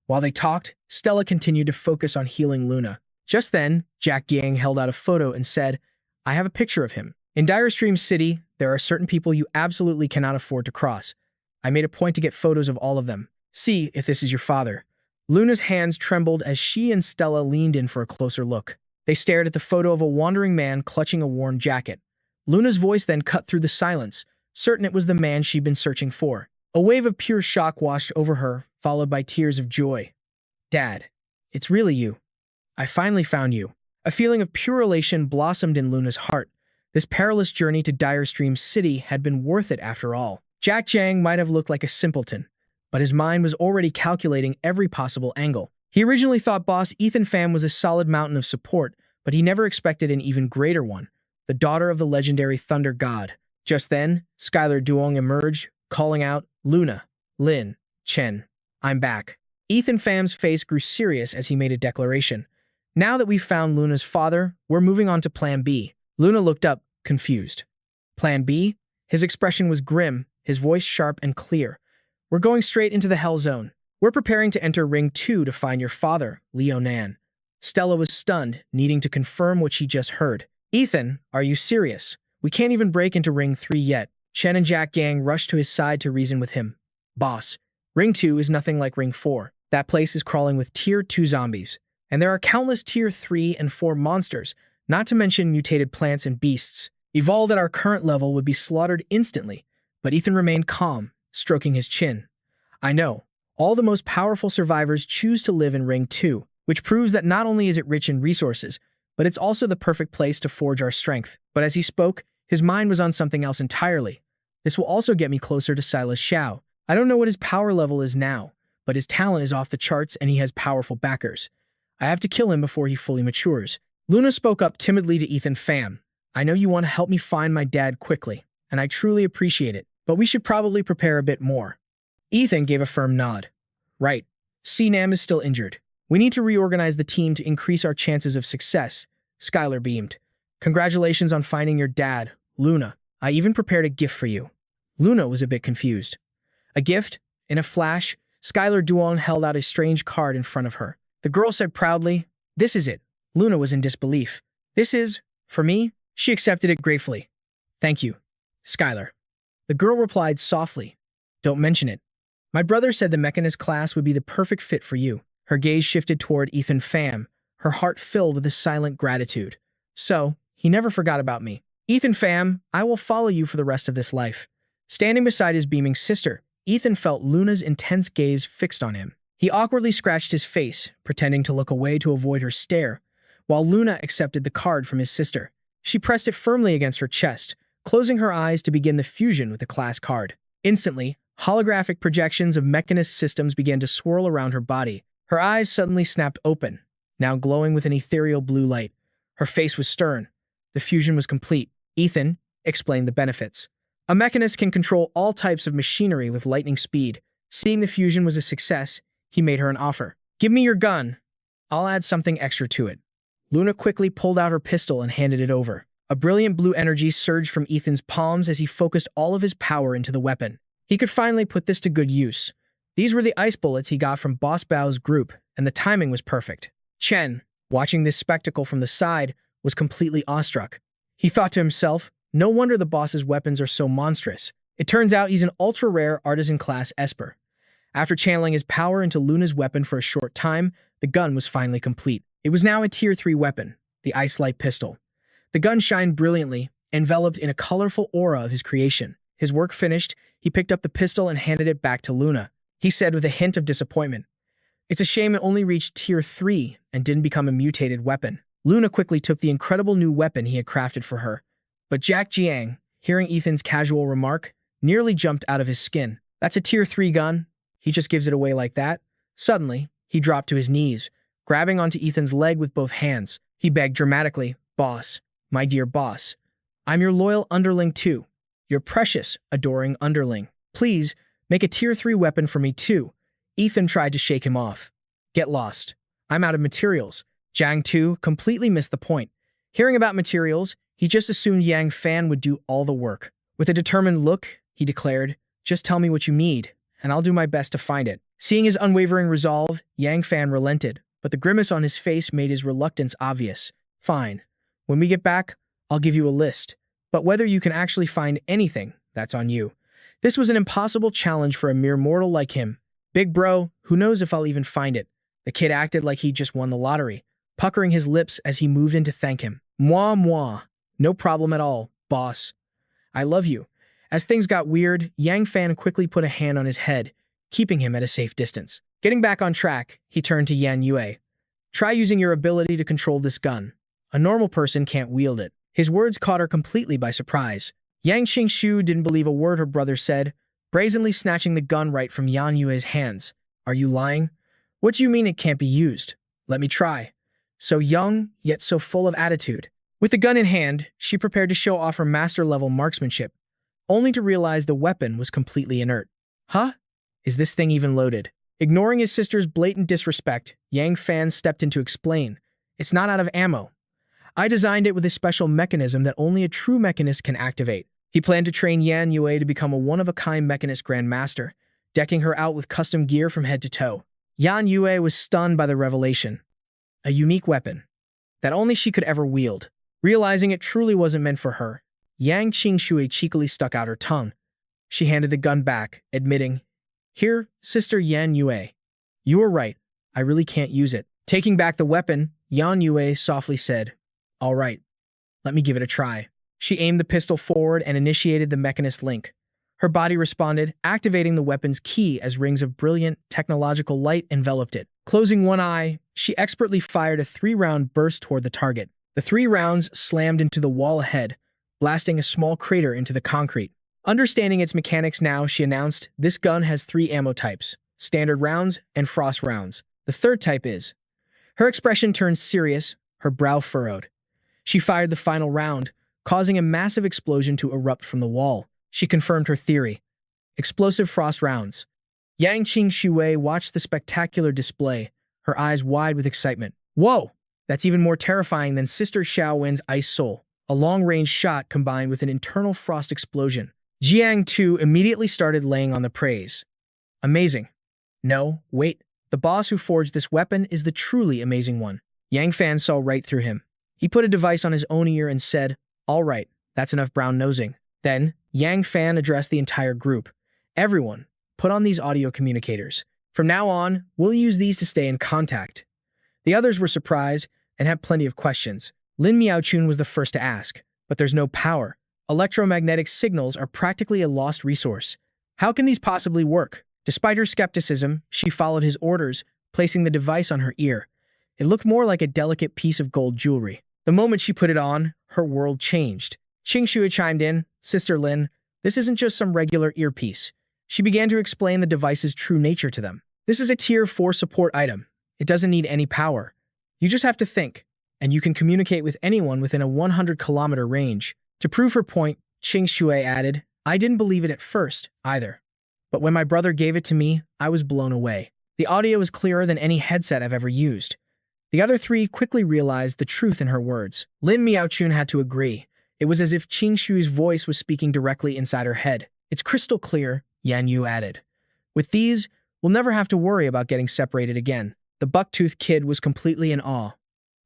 While they talked, Stella continued to focus on healing Luna. Just then, Jack Yang held out a photo and said, I have a picture of him. In Dire Stream City, there are certain people you absolutely cannot afford to cross. I made a point to get photos of all of them. See if this is your father. Luna's hands trembled as she and Stella leaned in for a closer look. They stared at the photo of a wandering man clutching a worn jacket. Luna's voice then cut through the silence, certain it was the man she'd been searching for. A wave of pure shock washed over her, followed by tears of joy. Dad, it's really you. I finally found you. A feeling of pure elation blossomed in Luna's heart. This perilous journey to Dire Stream City had been worth it after all. Jack Jang might have looked like a simpleton, but his mind was already calculating every possible angle. He originally thought boss Ethan Pham was a solid mountain of support, but he never expected an even greater one, the daughter of the legendary Thunder God. Just then, Skylar Duong emerged, calling out, Luna, Lin, Chen, I'm back. Ethan Pham's face grew serious as he made a declaration. Now that we've found Luna's father, we're moving on to Plan B. Luna looked up, confused. Plan B? His expression was grim, his voice sharp and clear. We're going straight into the Hell Zone. We're preparing to enter Ring 2 to find your father, Leo Nan. Stella was stunned, needing to confirm what she just heard. Ethan, are you serious? We can't even break into Ring 3 yet. Chen and Jack Gang rushed to his side to reason with him. Boss, Ring 2 is nothing like Ring 4. That place is crawling with Tier 2 zombies. And there are countless Tier 3 and 4 monsters, not to mention mutated plants and beasts. Evolved at our current level would be slaughtered instantly. But Ethan remained calm, stroking his chin. I know. All the most powerful survivors choose to live in Ring 2, which proves that not only is it rich in resources, but it's also the perfect place to forge our strength. But as he spoke, his mind was on something else entirely. This will also get me closer to Silas Xiao. I don't know what his power level is now, but his talent is off the charts and he has powerful backers. I have to kill him before he fully matures. Luna spoke up timidly to Ethan Pham. I know you want to help me find my dad quickly, and I truly appreciate it, but we should probably prepare a bit more. Ethan gave a firm nod. Right. Nam is still injured. We need to reorganize the team to increase our chances of success. Skylar beamed. Congratulations on finding your dad, Luna. I even prepared a gift for you. Luna was a bit confused. A gift? In a flash, Skylar Duong held out a strange card in front of her. The girl said proudly, "This is it." Luna was in disbelief. "This is, for me?" She accepted it gratefully. "Thank you, Skylar." The girl replied softly, "Don't mention it. My brother said the Mechanist class would be the perfect fit for you." Her gaze shifted toward Ethan Pham, her heart filled with a silent gratitude. So, he never forgot about me. Ethan Pham, I will follow you for the rest of this life. Standing beside his beaming sister, Ethan felt Luna's intense gaze fixed on him. He awkwardly scratched his face, pretending to look away to avoid her stare, while Luna accepted the card from his sister. She pressed it firmly against her chest, closing her eyes to begin the fusion with the class card. Instantly, holographic projections of Mechanist systems began to swirl around her body. Her eyes suddenly snapped open, now glowing with an ethereal blue light. Her face was stern. The fusion was complete. Ethan explained the benefits. A Mechanist can control all types of machinery with lightning speed. Seeing the fusion was a success, he made her an offer. Give me your gun. I'll add something extra to it. Luna quickly pulled out her pistol and handed it over. A brilliant blue energy surged from Ethan's palms as he focused all of his power into the weapon. He could finally put this to good use. These were the ice bullets he got from Boss Bao's group, and the timing was perfect. Chen, watching this spectacle from the side, was completely awestruck. He thought to himself, no wonder the boss's weapons are so monstrous. It turns out he's an ultra-rare artisan-class Esper. After channeling his power into Luna's weapon for a short time, the gun was finally complete. It was now a Tier 3 weapon, the Ice Light Pistol. The gun shined brilliantly, enveloped in a colorful aura of his creation. His work finished, he picked up the pistol and handed it back to Luna. He said with a hint of disappointment, "It's a shame it only reached Tier 3 and didn't become a mutated weapon." Luna quickly took the incredible new weapon he had crafted for her. But Jack Jiang, hearing Ethan's casual remark, nearly jumped out of his skin. "That's a Tier 3 gun? He just gives it away like that?" Suddenly, he dropped to his knees, grabbing onto Ethan's leg with both hands. He begged dramatically, "Boss, my dear boss, I'm your loyal underling too. Your precious, adoring underling. Please, make a Tier 3 weapon for me too." Ethan tried to shake him off. "Get lost. I'm out of materials." Jiang too completely missed the point. Hearing about materials, he just assumed Yang Fan would do all the work. With a determined look, he declared, "Just tell me what you need, and I'll do my best to find it." Seeing his unwavering resolve, Yang Fan relented, but the grimace on his face made his reluctance obvious. "Fine. When we get back, I'll give you a list. But whether you can actually find anything, that's on you." This was an impossible challenge for a mere mortal like him. "Big bro, who knows if I'll even find it?" The kid acted like he'd just won the lottery, puckering his lips as he moved in to thank him. Moi. No problem at all, boss. I love you." As things got weird, Yang Fan quickly put a hand on his head, keeping him at a safe distance. Getting back on track, he turned to Yan Yue. "Try using your ability to control this gun. A normal person can't wield it." His words caught her completely by surprise. Yang Qingshu didn't believe a word her brother said, brazenly snatching the gun right from Yan Yue's hands. "Are you lying? What do you mean it can't be used? Let me try." So young, yet so full of attitude. With the gun in hand, she prepared to show off her master-level marksmanship, only to realize the weapon was completely inert. "Huh? Is this thing even loaded?" Ignoring his sister's blatant disrespect, Yang Fan stepped in to explain. It's not out of ammo. I designed it with a special mechanism that only a true mechanist can activate. He planned to train Yan Yue to become a one-of-a-kind mechanist grandmaster, decking her out with custom gear from head to toe. Yan Yue was stunned by the revelation. A unique weapon that only she could ever wield. Realizing it truly wasn't meant for her, Yang Qingshui cheekily stuck out her tongue. She handed the gun back, admitting, "Here, Sister Yan Yue. You were right. I really can't use it." Taking back the weapon, Yan Yue softly said, "All right, let me give it a try." She aimed the pistol forward and initiated the mechanist link. Her body responded, activating the weapon's key as rings of brilliant, technological light enveloped it. Closing one eye, she expertly fired a 3-round burst toward the target. The 3 rounds slammed into the wall ahead, blasting a small crater into the concrete. Understanding its mechanics now, she announced, "This gun has 3 ammo types, standard rounds and frost rounds. The third type is..." Her expression turned serious, her brow furrowed. She fired the final round, causing a massive explosion to erupt from the wall. She confirmed her theory. Explosive frost rounds. Yang Qingshui watched the spectacular display, her eyes wide with excitement. Whoa! That's even more terrifying than Sister Xiaowen's Ice Soul, a long-range shot combined with an internal frost explosion. Jiang too immediately started laying on the praise. Amazing. No, wait. The boss who forged this weapon is the truly amazing one. Yang Fan saw right through him. He put a device on his own ear and said, "All right, that's enough brown-nosing." Then, Yang Fan addressed the entire group. "Everyone, put on these audio communicators. From now on, we'll use these to stay in contact." The others were surprised and had plenty of questions. Lin Miaochun was the first to ask, "But there's no power. Electromagnetic signals are practically a lost resource. How can these possibly work?" Despite her skepticism, she followed his orders, placing the device on her ear. It looked more like a delicate piece of gold jewelry. The moment she put it on, her world changed. Qingshui chimed in, "Sister Lin, this isn't just some regular earpiece." She began to explain the device's true nature to them. "This is a Tier 4 support item. It doesn't need any power. You just have to think, and you can communicate with anyone within a 100-kilometer range." To prove her point, Qingshui added, "I didn't believe it at first, either. But when my brother gave it to me, I was blown away. The audio is clearer than any headset I've ever used." The other 3 quickly realized the truth in her words. Lin Miaochun had to agree. It was as if Qingshui's voice was speaking directly inside her head. "It's crystal clear," Yan Yu added. "With these, we'll never have to worry about getting separated again." The buck-toothed kid was completely in awe.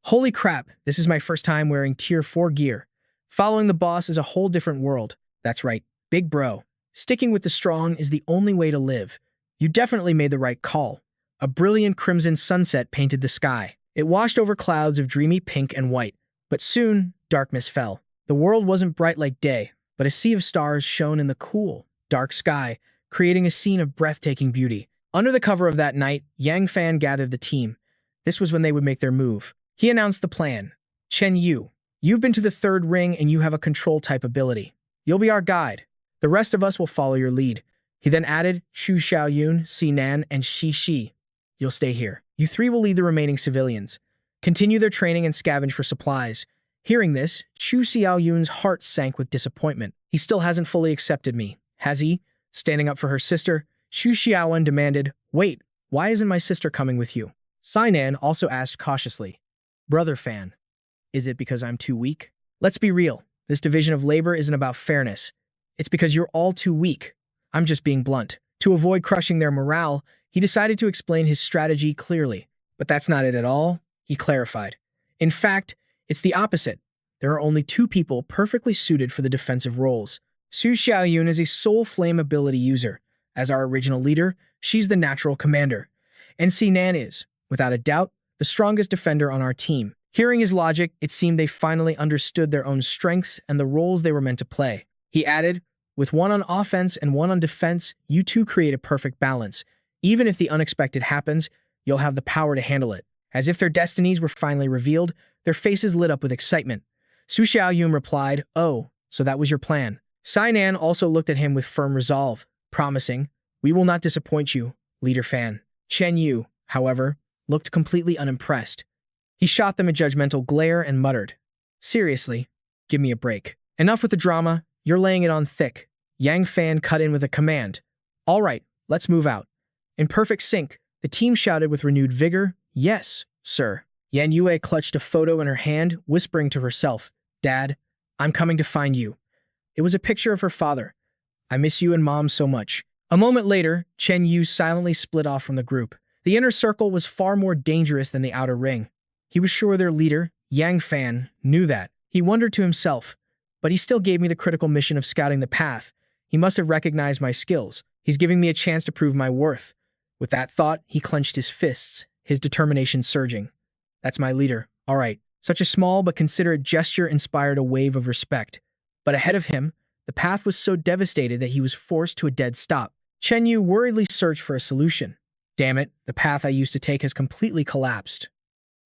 "Holy crap, this is my first time wearing Tier 4 gear. Following the boss is a whole different world." "That's right, big bro. Sticking with the strong is the only way to live. You definitely made the right call." A brilliant crimson sunset painted the sky. It washed over clouds of dreamy pink and white, but soon darkness fell. The world wasn't bright like day, but a sea of stars shone in the cool, dark sky, creating a scene of breathtaking beauty. Under the cover of that night, Yang Fan gathered the team. This was when they would make their move. He announced the plan. "Chen Yu, you've been to the 3rd ring and you have a control-type ability. You'll be our guide. The rest of us will follow your lead." He then added, "Xu Xiaoyun, Sinan, and Shi Shi. You'll stay here. You 3 will lead the remaining civilians. Continue their training and scavenge for supplies." Hearing this, Xu Xiaoyun's heart sank with disappointment. "He still hasn't fully accepted me, has he?" Standing up for her sister, Xu Xiaoyun demanded, "Wait, why isn't my sister coming with you?" Sinan also asked cautiously, "Brother Fan, is it because I'm too weak?" "Let's be real. This division of labor isn't about fairness. It's because you're all too weak. I'm just being blunt." To avoid crushing their morale, he decided to explain his strategy clearly. "But that's not it at all," he clarified. "In fact, it's the opposite. There are only 2 people perfectly suited for the defensive roles. Xu Xiaoyun is a soul flame ability user. As our original leader, she's the natural commander. And Sinan is, without a doubt, the strongest defender on our team." Hearing his logic, it seemed they finally understood their own strengths and the roles they were meant to play. He added, "With one on offense and one on defense, you 2 create a perfect balance. Even if the unexpected happens, you'll have the power to handle it." As if their destinies were finally revealed, their faces lit up with excitement. Xu Xiaoyun replied, "Oh, so that was your plan." Sinan also looked at him with firm resolve, promising, "We will not disappoint you, Leader Fan." Chen Yu, however, looked completely unimpressed. He shot them a judgmental glare and muttered, "Seriously, give me a break. Enough with the drama, you're laying it on thick." Yang Fan cut in with a command. "All right, let's move out." In perfect sync, The team shouted with renewed vigor, "Yes, sir." Yan Yue clutched a photo in her hand, whispering to herself, "Dad, I'm coming to find you." It was a picture of her father. "I miss you and Mom so much." A moment later, Chen Yu silently split off from the group. The inner circle was far more dangerous than the outer ring. He was sure their leader, Yang Fan, knew that. He wondered to himself, but he still gave me the critical mission of scouting the path. He must have recognized my skills. He's giving me a chance to prove my worth. With that thought, he clenched his fists, his determination surging. That's my leader. All right. Such a small but considerate gesture inspired a wave of respect. But ahead of him, the path was so devastated that he was forced to a dead stop. Chen Yu worriedly searched for a solution. Damn it, the path I used to take has completely collapsed.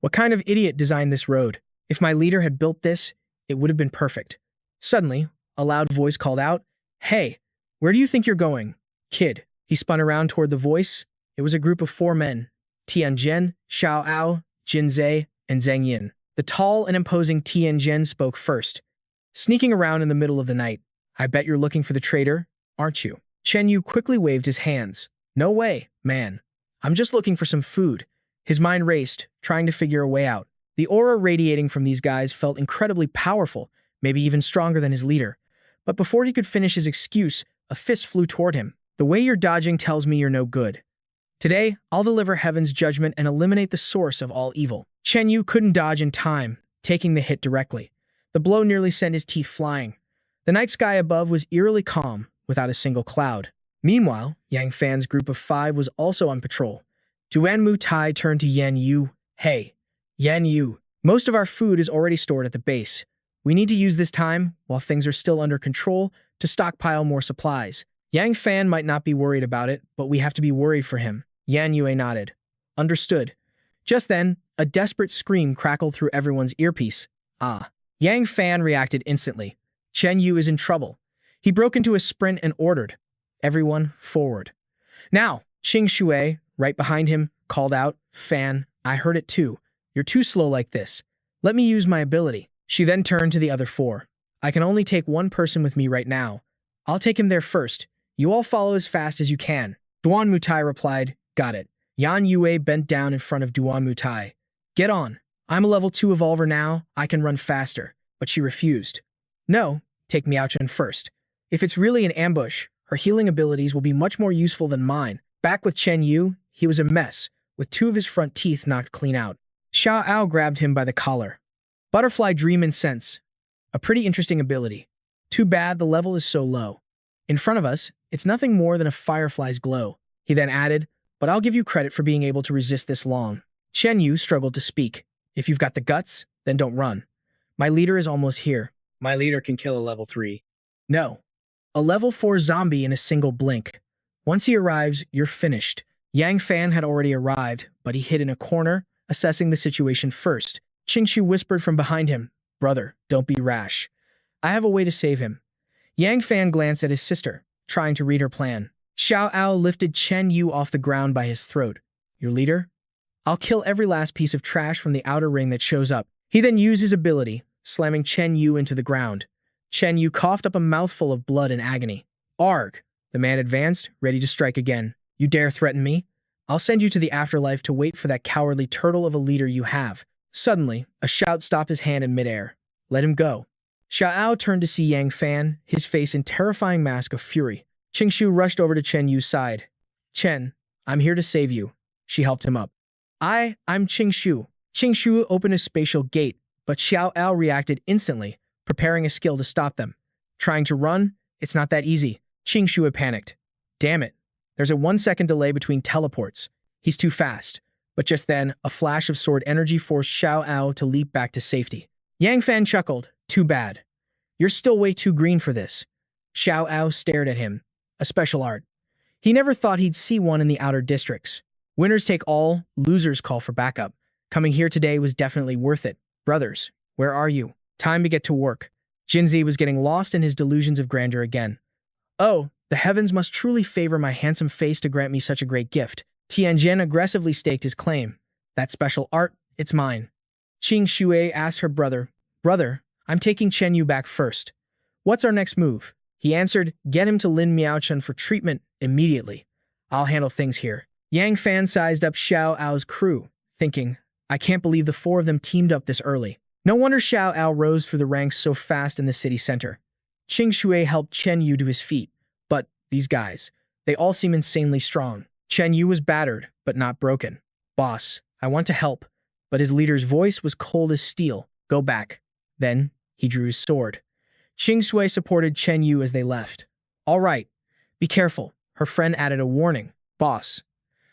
What kind of idiot designed this road? If my leader had built this, it would have been perfect. Suddenly, a loud voice called out, "Hey, where do you think you're going, kid?" He spun around toward the voice. It was a group of 4 men, Tianjin, Xiaoao, Jinzei, and Zhang Yin. The tall and imposing Tianjin spoke first, sneaking around in the middle of the night. "I bet you're looking for the traitor, aren't you?" Chen Yu quickly waved his hands. "No way, man. I'm just looking for some food." His mind raced, trying to figure a way out. The aura radiating from these guys felt incredibly powerful, maybe even stronger than his leader. But before he could finish his excuse, a fist flew toward him. "The way you're dodging tells me you're no good. Today, I'll deliver heaven's judgment and eliminate the source of all evil." Chen Yu couldn't dodge in time, taking the hit directly. The blow nearly sent his teeth flying. The night sky above was eerily calm, without a single cloud. Meanwhile, Yang Fan's group of 5 was also on patrol. Duan Mu Tai turned to Yan Yu. "Hey, Yan Yu, most of our food is already stored at the base. We need to use this time, while things are still under control, to stockpile more supplies. Yang Fan might not be worried about it, but we have to be worried for him." Yan Yue nodded. "Understood." Just then, a desperate scream crackled through everyone's earpiece. "Ah." Yang Fan reacted instantly. Chen Yu is in trouble. He broke into a sprint and ordered, "Everyone, forward." Now, Xing Shui, right behind him, called out, "Fan, I heard it too. You're too slow like this. Let me use my ability." She then turned to the other 4. "I can only take one person with me right now. I'll take him there first. You all follow as fast as you can." Duan Mutai replied, "Got it." Yan Yue bent down in front of Duan Mutai. "Get on. I'm a level 2 evolver now. I can run faster." But she refused. "No, take Miaochen first. If it's really an ambush, her healing abilities will be much more useful than mine." Back with Chen Yu, he was a mess, with 2 of his front teeth knocked clean out. Xiao Ao grabbed him by the collar. "Butterfly Dream and Sense. A pretty interesting ability. Too bad the level is so low. In front of us, it's nothing more than a firefly's glow." He then added, "But I'll give you credit for being able to resist this long." Chen Yu struggled to speak. "If you've got the guts, then don't run. My leader is almost here." "My leader can kill a level 3. "No. A level 4 zombie in a single blink. Once he arrives, you're finished." Yang Fan had already arrived, but he hid in a corner, assessing the situation first. Qingshu whispered from behind him, "Brother, don't be rash. I have a way to save him." Yang Fan glanced at his sister, trying to read her plan. Xiao Ao lifted Chen Yu off the ground by his throat. "Your leader? I'll kill every last piece of trash from the outer ring that shows up." He then used his ability, slamming Chen Yu into the ground. Chen Yu coughed up a mouthful of blood in agony. "Arg!" The man advanced, ready to strike again. "You dare threaten me? I'll send you to the afterlife to wait for that cowardly turtle of a leader you have." Suddenly, a shout stopped his hand in midair. "Let him go." Xiao turned to see Yang Fan, his face in terrifying mask of fury. Qingshu rushed over to Chen Yu's side. "Chen, I'm here to save you." She helped him up. I'm Qingshu." Qingshu opened a spatial gate, but Xiao reacted instantly, preparing a skill to stop them. Trying to run? It's not that easy. Qingshu had panicked. "Damn it. There's a 1-second delay between teleports. He's too fast." But just then, a flash of sword energy forced Xiao to leap back to safety. Yang Fan chuckled. "Too bad. You're still way too green for this." Xiao stared at him. A special art. He never thought he'd see one in the outer districts. Winners take all, losers call for backup. Coming here today was definitely worth it. "Brothers, where are you? Time to get to work." Jinzi was getting lost in his delusions of grandeur again. "Oh, the heavens must truly favor my handsome face to grant me such a great gift." Tianjin aggressively staked his claim. "That special art, it's mine." Qing Shui asked her brother, "Brother, I'm taking Chen Yu back first. What's our next move?" He answered, "Get him to Lin Miaochen for treatment immediately. I'll handle things here." Yang Fan sized up Xiao Ao's crew, thinking, I can't believe the four of them teamed up this early. No wonder Xiao Ao rose through the ranks so fast in the city center. Qing Shui helped Chen Yu to his feet, but these guys, they all seem insanely strong. Chen Yu was battered, but not broken. Boss, I want to help, but his leader's voice was cold as steel. Go back. Then, he drew his sword. Qing Shui supported Chen Yu as they left. All right, be careful, her friend added a warning. Boss,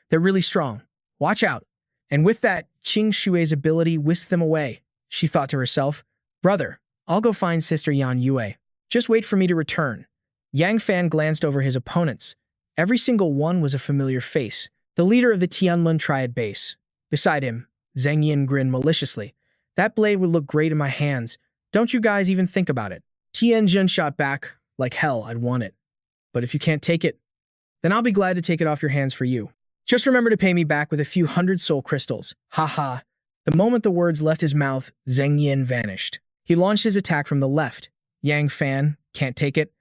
they're really strong. Watch out. And with that, Qing Shui's ability whisked them away. She thought to herself, Brother, I'll go find Sister Yan Yue. Just wait for me to return. Yang Fan glanced over his opponents. Every single one was a familiar face. The leader of the Tianlun Triad base. Beside him, Zheng Yin grinned maliciously. That blade would look great in my hands. Don't you guys even think about it. Tianjin shot back, like hell, I'd want it. But if you can't take it, then I'll be glad to take it off your hands for you. Just remember to pay me back with a few hundred soul crystals. Ha ha. The moment the words left his mouth, Zheng Yin vanished. He launched his attack from the left. Yang Fan, can't take it?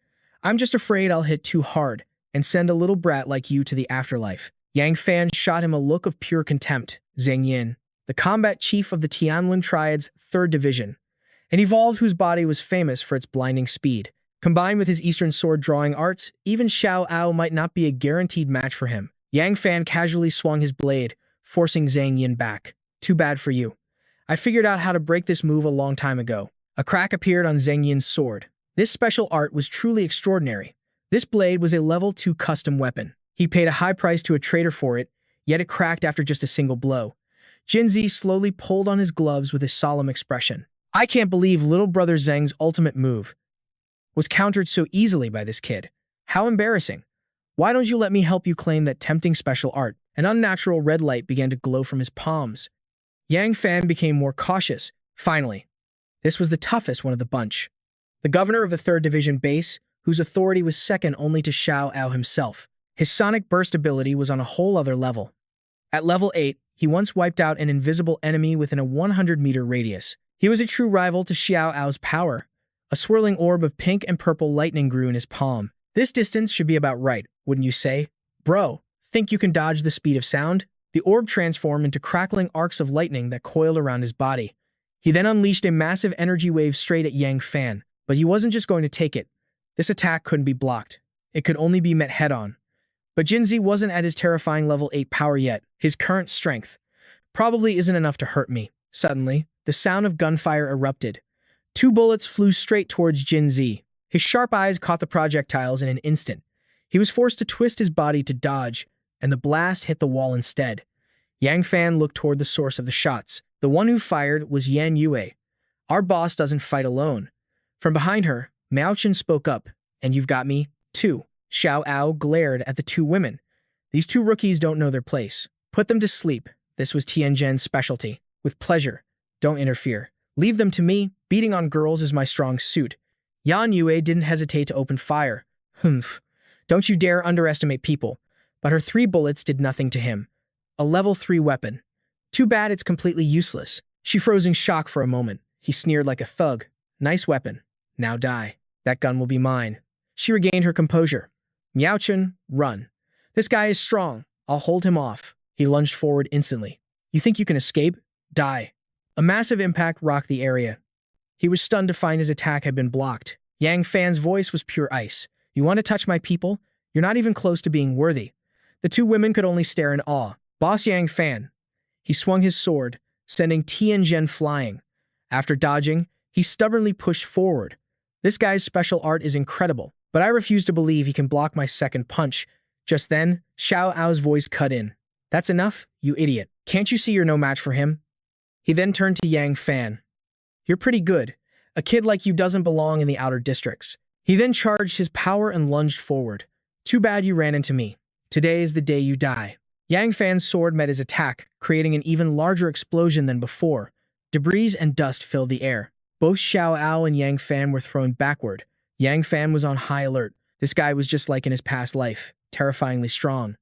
I'm just afraid I'll hit too hard and send a little brat like you to the afterlife. Yang Fan shot him a look of pure contempt. Zheng Yin, the combat chief of the Tianlun Triad's 3rd Division, an evolved whose body was famous for its blinding speed. Combined with his Eastern sword drawing arts, even Xiao Ao might not be a guaranteed match for him. Yang Fan casually swung his blade, forcing Zheng Yin back. Too bad for you. I figured out how to break this move a long time ago. A crack appeared on Zheng Yin's sword. This special art was truly extraordinary. This blade was a level 2 custom weapon. He paid a high price to a traitor for it, yet it cracked after just a single blow. Jinzi slowly pulled on his gloves with a solemn expression. I can't believe little brother Zheng's ultimate move was countered so easily by this kid. How embarrassing. Why don't you let me help you claim that tempting special art? An unnatural red light began to glow from his palms. Yang Fan became more cautious. Finally, this was the toughest one of the bunch. The governor of the 3rd Division base, whose authority was second only to Xiao Ao himself. His sonic burst ability was on a whole other level. At level 8, he once wiped out an invisible enemy within a 100-meter radius. He was a true rival to Xiao Ao's power. A swirling orb of pink and purple lightning grew in his palm. This distance should be about right, wouldn't you say? Bro, think you can dodge the speed of sound? The orb transformed into crackling arcs of lightning that coiled around his body. He then unleashed a massive energy wave straight at Yang Fan, but he wasn't just going to take it. This attack couldn't be blocked. It could only be met head-on. But Jinzi wasn't at his terrifying level 8 power yet. His current strength probably isn't enough to hurt me. Suddenly, the sound of gunfire erupted. 2 bullets flew straight towards Jinzi. His sharp eyes caught the projectiles in an instant. He was forced to twist his body to dodge, and the blast hit the wall instead. Yang Fan looked toward the source of the shots. The one who fired was Yan Yue. Our boss doesn't fight alone. From behind her, Mao Chen spoke up, and you've got me, too. Xiao Ao glared at the 2 women. These 2 rookies don't know their place. Put them to sleep. This was Tianjin's specialty. With pleasure. Don't interfere. Leave them to me. Beating on girls is my strong suit. Yan Yue didn't hesitate to open fire. Humph. Don't you dare underestimate people. But her 3 bullets did nothing to him. A level 3 weapon. Too bad it's completely useless. She froze in shock for a moment. He sneered like a thug. Nice weapon. Now die. That gun will be mine. She regained her composure. Miao Chen, run. This guy is strong. I'll hold him off. He lunged forward instantly. You think you can escape? Die. A massive impact rocked the area. He was stunned to find his attack had been blocked. Yang Fan's voice was pure ice. You want to touch my people? You're not even close to being worthy. The 2 women could only stare in awe. Boss Yang Fan. He swung his sword, sending Tianjin flying. After dodging, he stubbornly pushed forward. This guy's special art is incredible, but I refuse to believe he can block my second punch. Just then, Xiao Ao's voice cut in. That's enough, you idiot. Can't you see you're no match for him? He then turned to Yang Fan. You're pretty good. A kid like you doesn't belong in the outer districts. He then charged his power and lunged forward. Too bad you ran into me. Today is the day you die. Yang Fan's sword met his attack, creating an even larger explosion than before. Debris and dust filled the air. Both Xiao Ao and Yang Fan were thrown backward. Yang Fan was on high alert. This guy was just like in his past life, terrifyingly strong.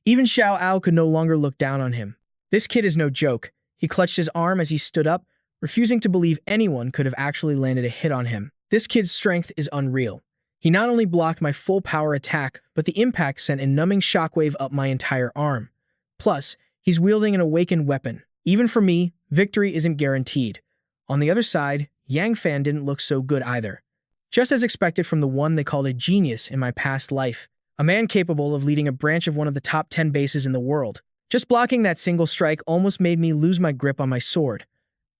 Even Xiao Ao could no longer look down on him. This kid is no joke. He clutched his arm as he stood up, refusing to believe anyone could have actually landed a hit on him. This kid's strength is unreal. He not only blocked my full power attack, but the impact sent a numbing shockwave up my entire arm. Plus, he's wielding an awakened weapon. Even for me, victory isn't guaranteed. On the other side, Yang Fan didn't look so good either. Just as expected from the one they called a genius in my past life, a man capable of leading a branch of one of the top 10 bases in the world. Just blocking that single strike almost made me lose my grip on my sword.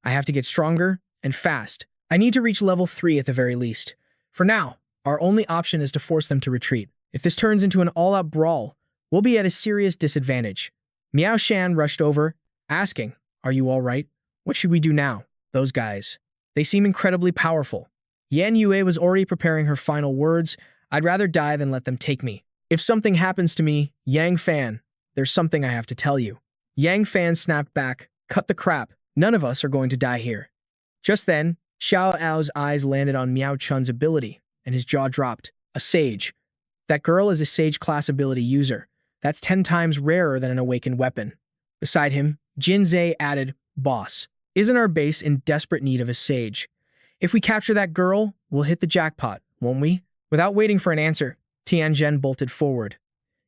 I have to get stronger and fast. I need to reach level 3 at the very least. For now, our only option is to force them to retreat. If this turns into an all-out brawl, we'll be at a serious disadvantage. Miao Shan rushed over, asking, "Are you all right? What should we do now?" Those guys. They seem incredibly powerful. Yan Yue was already preparing her final words. "I'd rather die than let them take me. If something happens to me, Yang Fan, there's something I have to tell you." Yang Fan snapped back, "Cut the crap. None of us are going to die here." Just then, Xiao Ao's eyes landed on Miao Chun's ability, and his jaw dropped. A sage. That girl is a sage class ability user. That's 10 times rarer than an awakened weapon. Beside him, Jin Zhe added, "Boss, isn't our base in desperate need of a sage? If we capture that girl, we'll hit the jackpot, won't we?" Without waiting for an answer, Tianzhen bolted forward.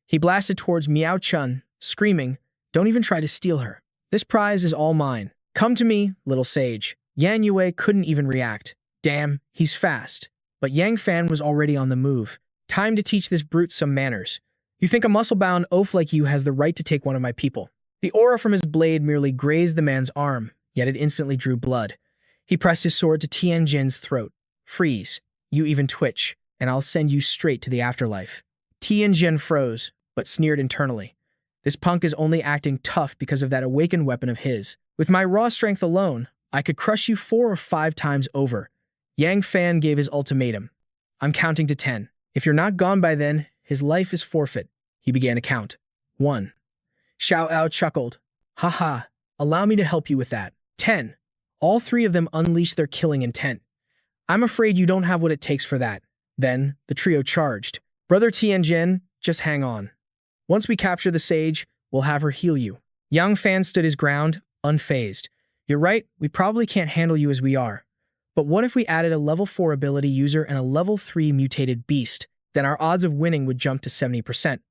He blasted towards Miao Chun, screaming, "Don't even try to steal her. This prize is all mine. Come to me, little sage." Yan Yue couldn't even react. Damn, he's fast. But Yang Fan was already on the move. Time to teach this brute some manners. You think a muscle-bound oaf like you has the right to take one of my people? The aura from his blade merely grazed the man's arm, yet it instantly drew blood. He pressed his sword to Tianjin's throat. "Freeze. You even twitch, and I'll send you straight to the afterlife." Tianjin froze, but sneered internally. This punk is only acting tough because of that awakened weapon of his. With my raw strength alone, I could crush you 4 or 5 times over. Yang Fan gave his ultimatum. "I'm counting to 10. If you're not gone by then, his life is forfeit." He began to count. 1. Xiao Ao chuckled. "Haha, allow me to help you with that." 10. All 3 of them unleashed their killing intent. "I'm afraid you don't have what it takes for that." Then, the trio charged. "Brother Tianjin, just hang on. Once we capture the sage, we'll have her heal you." Yang Fan stood his ground, unfazed. "You're right, we probably can't handle you as we are. But what if we added a level 4 ability user and a level 3 mutated beast? Then our odds of winning would jump to 70%.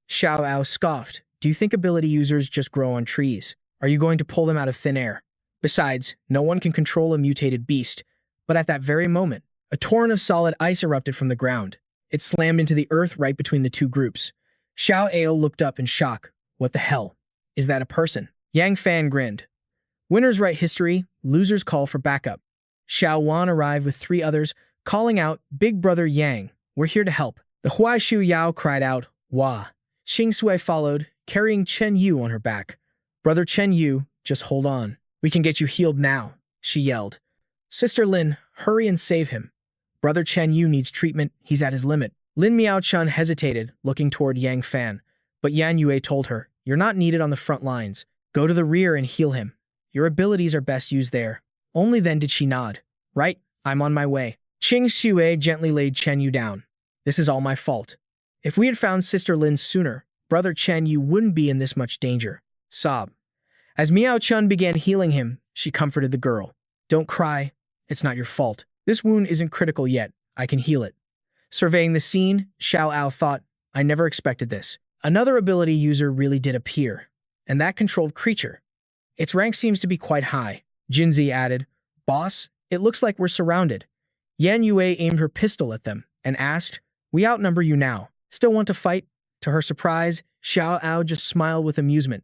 Xiao Ao scoffed. "Do you think ability users just grow on trees? Are you going to pull them out of thin air? Besides, no one can control a mutated beast." But at that very moment, a torrent of solid ice erupted from the ground. It slammed into the earth right between the 2 groups. Xiao Ao looked up in shock. "What the hell? Is that a person?" Yang Fan grinned. "Winners write history, losers call for backup." Xiao Wan arrived with 3 others, calling out, "Big brother Yang, we're here to help." The Huaishu Yao cried out, "Wah." Xing Sui followed, carrying Chen Yu on her back. "Brother Chen Yu, just hold on. We can get you healed now," she yelled. "Sister Lin, hurry and save him. Brother Chen Yu needs treatment, he's at his limit." Lin Miao Chun hesitated, looking toward Yang Fan, but Yan Yue told her, "You're not needed on the front lines. Go to the rear and heal him. Your abilities are best used there." Only then did she nod. "Right, I'm on my way." Qing Xue gently laid Chen Yu down. "This is all my fault. If we had found Sister Lin sooner, Brother Chen Yu wouldn't be in this much danger." Sob. As Miao Chun began healing him, she comforted the girl. "Don't cry. It's not your fault. This wound isn't critical yet. I can heal it." Surveying the scene, Xiao Ao thought, "I never expected this." Another ability user really did appear, and that controlled creature. Its rank seems to be quite high. Jinzi added, "Boss, it looks like we're surrounded." Yan Yue aimed her pistol at them and asked, "We outnumber you now. Still want to fight?" To her surprise, Xiao Ao just smiled with amusement.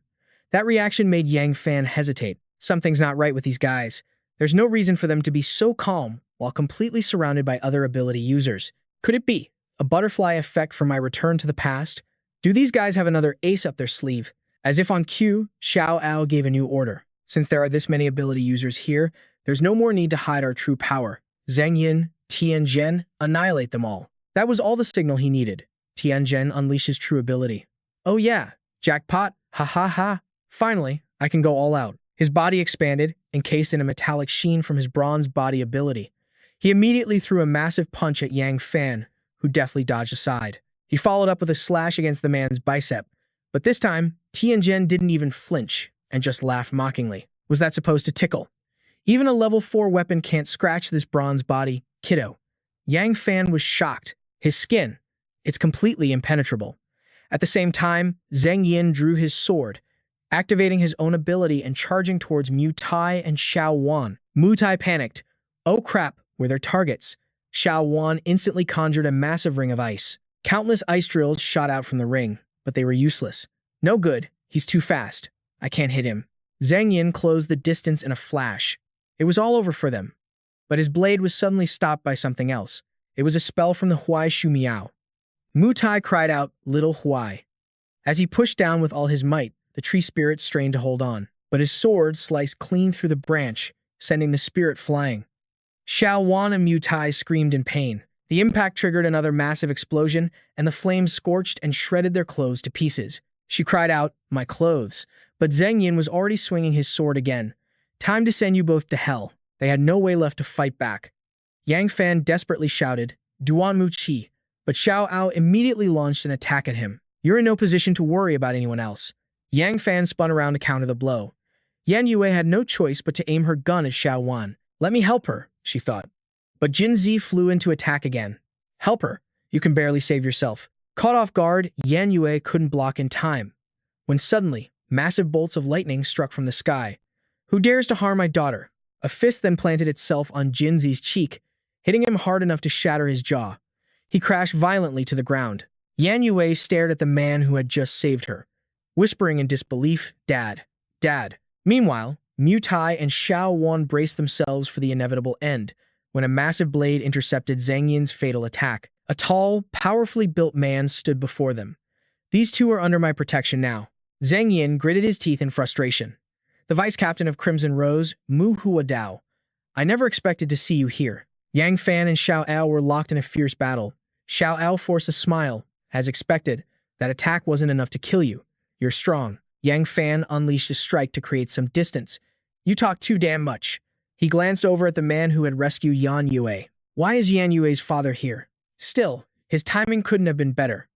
That reaction made Yang Fan hesitate. Something's not right with these guys. There's no reason for them to be so calm while completely surrounded by other ability users. Could it be a butterfly effect from my return to the past? Do these guys have another ace up their sleeve? As if on cue, Xiao Ao gave a new order. "Since there are this many ability users here, there's no more need to hide our true power. Zheng Yin, Tianzhen, annihilate them all." That was all the signal he needed. Tianzhen unleashed his true ability. "Oh yeah, jackpot, ha ha ha. Finally, I can go all out." His body expanded, encased in a metallic sheen from his bronze body ability. He immediately threw a massive punch at Yang Fan, who deftly dodged aside. He followed up with a slash against the man's bicep, but this time, Tianzhen didn't even flinch and just laughed mockingly. Was that supposed to tickle? Even a level 4 weapon can't scratch this bronze body, kiddo. Yang Fan was shocked. His skin, it's completely impenetrable. At the same time, Zheng Yin drew his sword, activating his own ability and charging towards Mu Tai and Xiao Wan. Mu Tai panicked. Oh crap, we're their targets. Xiao Wan instantly conjured a massive ring of ice. Countless ice drills shot out from the ring, but they were useless. No good, he's too fast. I can't hit him. Zhang Yin closed the distance in a flash. It was all over for them. But his blade was suddenly stopped by something else. It was a spell from the Huai Shu Miao. Mu Tai cried out, "Little Huai." As he pushed down with all his might, the tree spirit strained to hold on, but his sword sliced clean through the branch, sending the spirit flying. Xiao Wan and Mu Tai screamed in pain. The impact triggered another massive explosion, and the flames scorched and shredded their clothes to pieces. She cried out, "My clothes." But Zheng Yin was already swinging his sword again. "Time to send you both to hell." They had no way left to fight back. Yang Fan desperately shouted, "Duan Mu Qi," but Xiao Ao immediately launched an attack at him. "You're in no position to worry about anyone else." Yang Fan spun around to counter the blow. Yan Yue had no choice but to aim her gun at Xiao Wan. "Let me help her," she thought. But Jin Zi flew into attack again. "Help her? You can barely save yourself." Caught off guard, Yan Yue couldn't block in time. When suddenly, massive bolts of lightning struck from the sky. "Who dares to harm my daughter?" A fist then planted itself on Jin Zi's cheek, hitting him hard enough to shatter his jaw. He crashed violently to the ground. Yan Yue stared at the man who had just saved her, whispering in disbelief, "Dad, Dad." Meanwhile, Mu Tai and Xiao Wan braced themselves for the inevitable end, when a massive blade intercepted Zhang Yin's fatal attack. A tall, powerfully built man stood before them. "These two are under my protection now." Zhang Yin gritted his teeth in frustration. "The vice captain of Crimson Rose, Mu Hua Dao. I never expected to see you here." Yang Fan and Xiao Ao were locked in a fierce battle. Xiao Ao forced a smile. "As expected, that attack wasn't enough to kill you. You're strong." Yang Fan unleashed a strike to create some distance. "You talk too damn much." He glanced over at the man who had rescued Yan Yue. "Why is Yan Yue's father here?" Still, his timing couldn't have been better.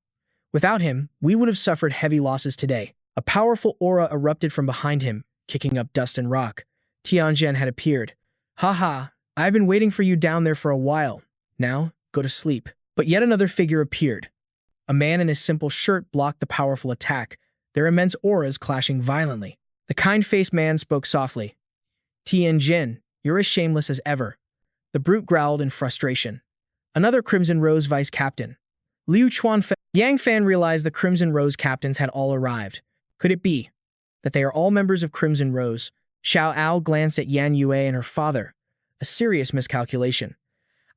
Without him, we would have suffered heavy losses today. A powerful aura erupted from behind him, kicking up dust and rock. Tianzhen had appeared. "Ha, I've been waiting for you down there for a while. Now, go to sleep." But yet another figure appeared. A man in a simple shirt blocked the powerful attack, their immense auras clashing violently. The kind-faced man spoke softly. "Tianjin, you're as shameless as ever." The brute growled in frustration. Another Crimson Rose vice captain. Liu Chuanfei. Yang Fan realized the Crimson Rose captains had all arrived. Could it be that they are all members of Crimson Rose? Xiao Ao glanced at Yan Yue and her father. A serious miscalculation.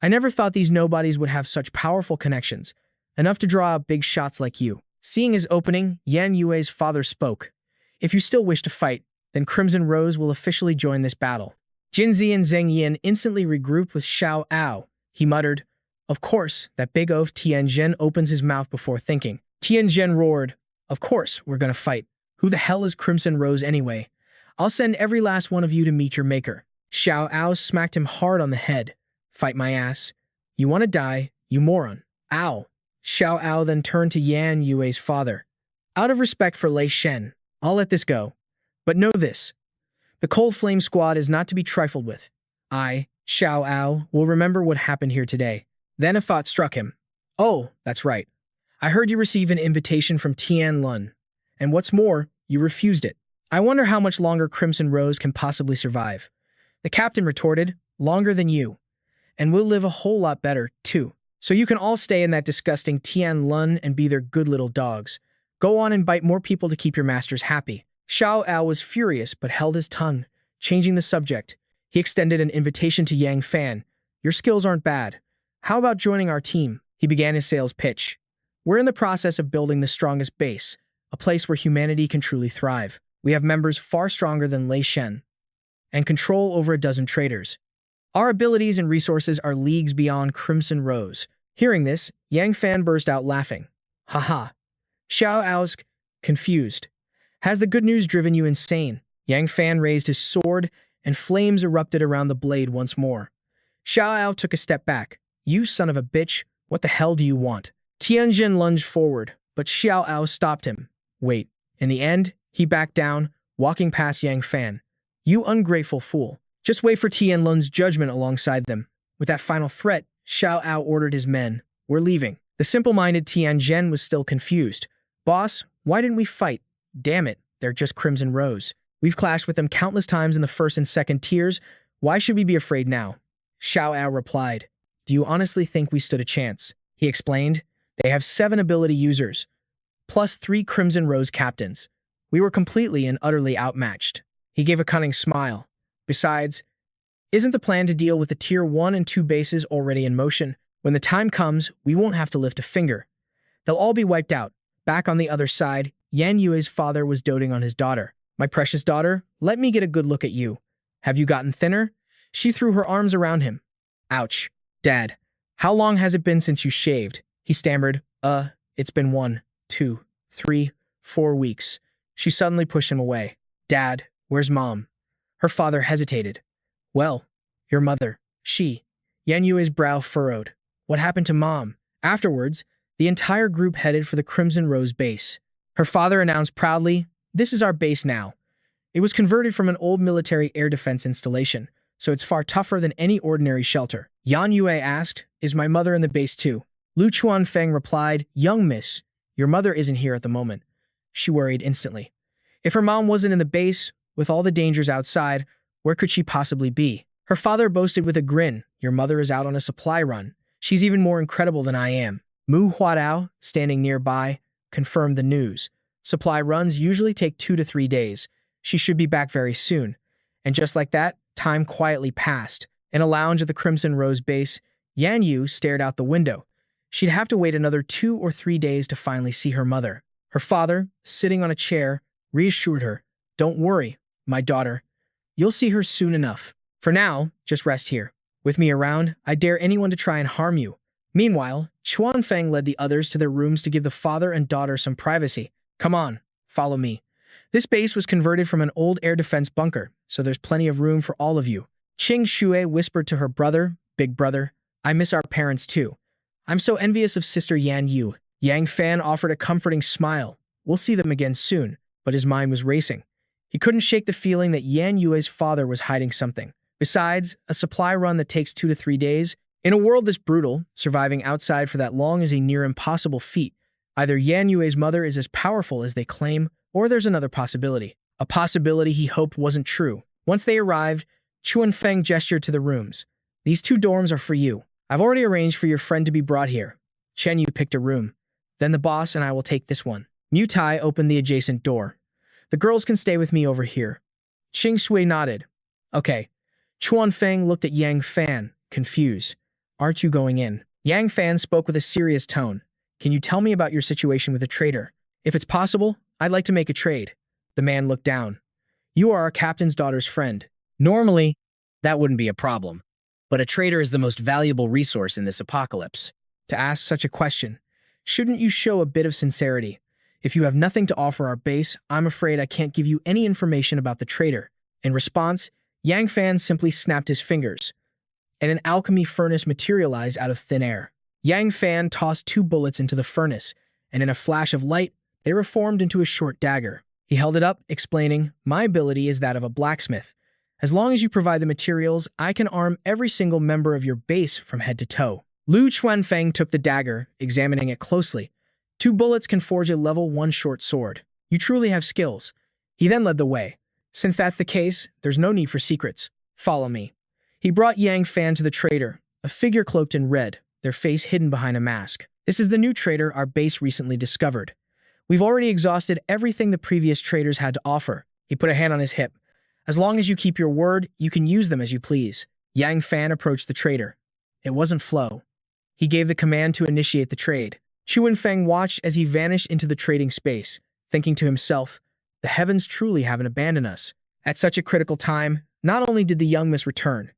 "I never thought these nobodies would have such powerful connections, enough to draw out big shots like you." Seeing his opening, Yan Yue's father spoke. "If you still wish to fight, then Crimson Rose will officially join this battle." Jinzi and Zheng Yin instantly regrouped with Xiao Ao. He muttered, "Of course, that big oaf Tianzhen opens his mouth before thinking." Tianzhen roared, "Of course, we're gonna fight. Who the hell is Crimson Rose anyway? I'll send every last one of you to meet your maker." Xiao Ao smacked him hard on the head. "Fight my ass. You want to die, you moron." "Ow." Xiao Ao then turned to Yan Yue's father. "Out of respect for Lei Shen, I'll let this go. But know this. The Cold Flame Squad is not to be trifled with. I, Xiao Ao, will remember what happened here today." Then a thought struck him. "Oh, that's right. I heard you received an invitation from Tian Lun. And what's more, you refused it. I wonder how much longer Crimson Rose can possibly survive." The captain retorted, "Longer than you. And we'll live a whole lot better, too. So you can all stay in that disgusting Tian Lun and be their good little dogs. Go on and bite more people to keep your masters happy." Xiao Ao was furious but held his tongue. Changing the subject, he extended an invitation to Yang Fan. "Your skills aren't bad. How about joining our team?" He began his sales pitch. "We're in the process of building the strongest base, a place where humanity can truly thrive. We have members far stronger than Lei Shen, and control over a dozen traitors. Our abilities and resources are leagues beyond Crimson Rose." Hearing this, Yang Fan burst out laughing. "Haha." Xiao Ao's confused. "Has the good news driven you insane?" Yang Fan raised his sword, and flames erupted around the blade once more. Xiao Ao took a step back. "You son of a bitch, what the hell do you want?" Tianjin lunged forward, but Xiao Ao stopped him. "Wait." In the end, he backed down, walking past Yang Fan. "You ungrateful fool. Just wait for Tian Lun's judgment alongside them." With that final threat, Xiao Ao ordered his men. "We're leaving." The simple-minded Tianzhen was still confused. "Boss, why didn't we fight? Damn it. They're just Crimson Rose. We've clashed with them countless times in the first and second tiers. Why should we be afraid now? Xiao Ao replied. Do you honestly think we stood a chance? He explained. They have 7 ability users, plus 3 Crimson Rose captains. We were completely and utterly outmatched. He gave a cunning smile. Besides, isn't the plan to deal with the Tier 1 and 2 bases already in motion? When the time comes, we won't have to lift a finger. They'll all be wiped out. Back on the other side, Yan Yue's father was doting on his daughter. My precious daughter, let me get a good look at you. Have you gotten thinner? She threw her arms around him. Ouch. Dad, how long has it been since you shaved? He stammered. It's been 1, 2, 3, 4 weeks. She suddenly pushed him away. Dad, where's Mom? Her father hesitated. Well, your mother. Yan Yue's brow furrowed. What happened to Mom? Afterwards, the entire group headed for the Crimson Rose base. Her father announced proudly, this is our base now. It was converted from an old military air defense installation, so it's far tougher than any ordinary shelter. Yan Yue asked, is my mother in the base too? Lu Chuanfeng replied, young miss, your mother isn't here at the moment. She worried instantly. If her mom wasn't in the base, with all the dangers outside, where could she possibly be? Her father boasted with a grin, your mother is out on a supply run. She's even more incredible than I am. Mu Huadao, standing nearby, confirmed the news. Supply runs usually take 2 to 3 days. She should be back very soon. And just like that, time quietly passed. In a lounge at the Crimson Rose base, Yan Yu stared out the window. She'd have to wait another 2 or 3 days to finally see her mother. Her father, sitting on a chair, reassured her, don't worry, my daughter. You'll see her soon enough. For now, just rest here. With me around, I dare anyone to try and harm you. Meanwhile, Chuanfeng led the others to their rooms to give the father and daughter some privacy. Come on, follow me. This base was converted from an old air defense bunker, so there's plenty of room for all of you. Qing Shui whispered to her brother, big brother, I miss our parents too. I'm so envious of Sister Yan Yu. Yang Fan offered a comforting smile. We'll see them again soon, but his mind was racing. He couldn't shake the feeling that Yan Yue's father was hiding something. Besides, a supply run that takes 2 to 3 days, in a world this brutal, surviving outside for that long is a near impossible feat. Either Yan Yue's mother is as powerful as they claim, or there's another possibility. A possibility he hoped wasn't true. Once they arrived, Chuanfeng gestured to the rooms. These 2 dorms are for you. I've already arranged for your friend to be brought here. Chen Yu picked a room. Then the boss and I will take this one. Mu Tai opened the adjacent door. The girls can stay with me over here. Qing Shui nodded. Okay. Chuanfeng looked at Yang Fan, confused. Aren't you going in? Yang Fan spoke with a serious tone. Can you tell me about your situation with a traitor? If it's possible, I'd like to make a trade. The man looked down. You are our captain's daughter's friend. Normally, that wouldn't be a problem. But a traitor is the most valuable resource in this apocalypse. To ask such a question, shouldn't you show a bit of sincerity? If you have nothing to offer our base, I'm afraid I can't give you any information about the traitor. In response, Yang Fan simply snapped his fingers, and an alchemy furnace materialized out of thin air. Yang Fan tossed 2 bullets into the furnace, and in a flash of light, they reformed into a short dagger. He held it up, explaining, my ability is that of a blacksmith. As long as you provide the materials, I can arm every single member of your base from head to toe. Lu Chuanfeng took the dagger, examining it closely. 2 bullets can forge a level 1 short sword. You truly have skills. He then led the way. Since that's the case, there's no need for secrets. Follow me. He brought Yang Fan to the trader, a figure cloaked in red, their face hidden behind a mask. This is the new trader our base recently discovered. We've already exhausted everything the previous traders had to offer. He put a hand on his hip. As long as you keep your word, you can use them as you please. Yang Fan approached the trader. It wasn't Flo. He gave the command to initiate the trade. Chuanfeng watched as he vanished into the trading space, thinking to himself, the heavens truly haven't abandoned us. At such a critical time, not only did the young miss return,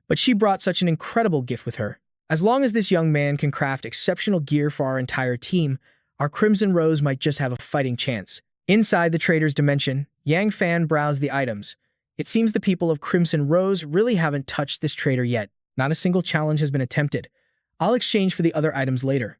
but she brought such an incredible gift with her. As long as this young man can craft exceptional gear for our entire team, our Crimson Rose might just have a fighting chance. Inside the trader's dimension, Yang Fan browsed the items. It seems the people of Crimson Rose really haven't touched this trader yet. Not a single challenge has been attempted. I'll exchange for the other items later.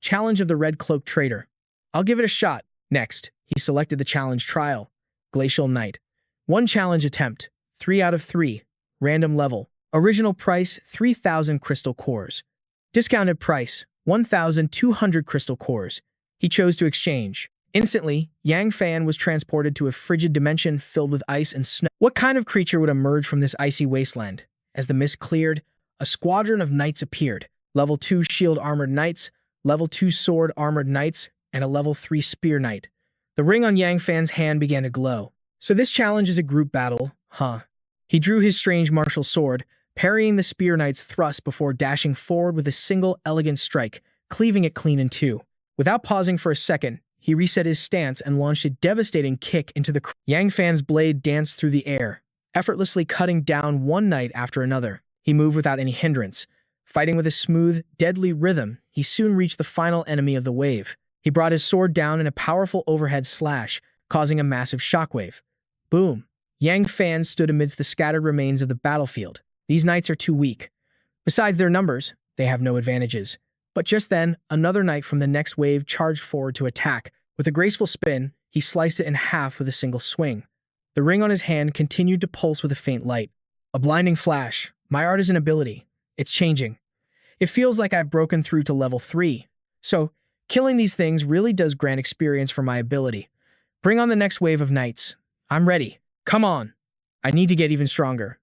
Challenge of the Red Cloak Trader. I'll give it a shot. Next, he selected the challenge trial. Glacial Night. 1 challenge attempt. 3 out of 3. Random level. Original price, 3,000 crystal cores. Discounted price, 1,200 crystal cores. He chose to exchange. Instantly, Yang Fan was transported to a frigid dimension filled with ice and snow. What kind of creature would emerge from this icy wasteland? As the mist cleared, a squadron of knights appeared. Level 2 shield armored knights, level 2 sword armored knights, and a level 3 spear knight. The ring on Yang Fan's hand began to glow. So this challenge is a group battle, huh? He drew his strange martial sword, parrying the spear knight's thrust before dashing forward with a single elegant strike, cleaving it clean in two. Without pausing for a second, he reset his stance and launched a devastating kick into the Yang Fan's blade danced through the air, effortlessly cutting down one knight after another. He moved without any hindrance. Fighting with a smooth, deadly rhythm, he soon reached the final enemy of the wave. He brought his sword down in a powerful overhead slash, causing a massive shockwave. Boom! Yang Fan stood amidst the scattered remains of the battlefield. These knights are too weak. Besides their numbers, they have no advantages. But just then, another knight from the next wave charged forward to attack. With a graceful spin, he sliced it in half with a single swing. The ring on his hand continued to pulse with a faint light. A blinding flash. My art is an ability. It's changing. It feels like I've broken through to level 3. So, killing these things really does grant experience for my ability. Bring on the next wave of knights. I'm ready. Come on. I need to get even stronger.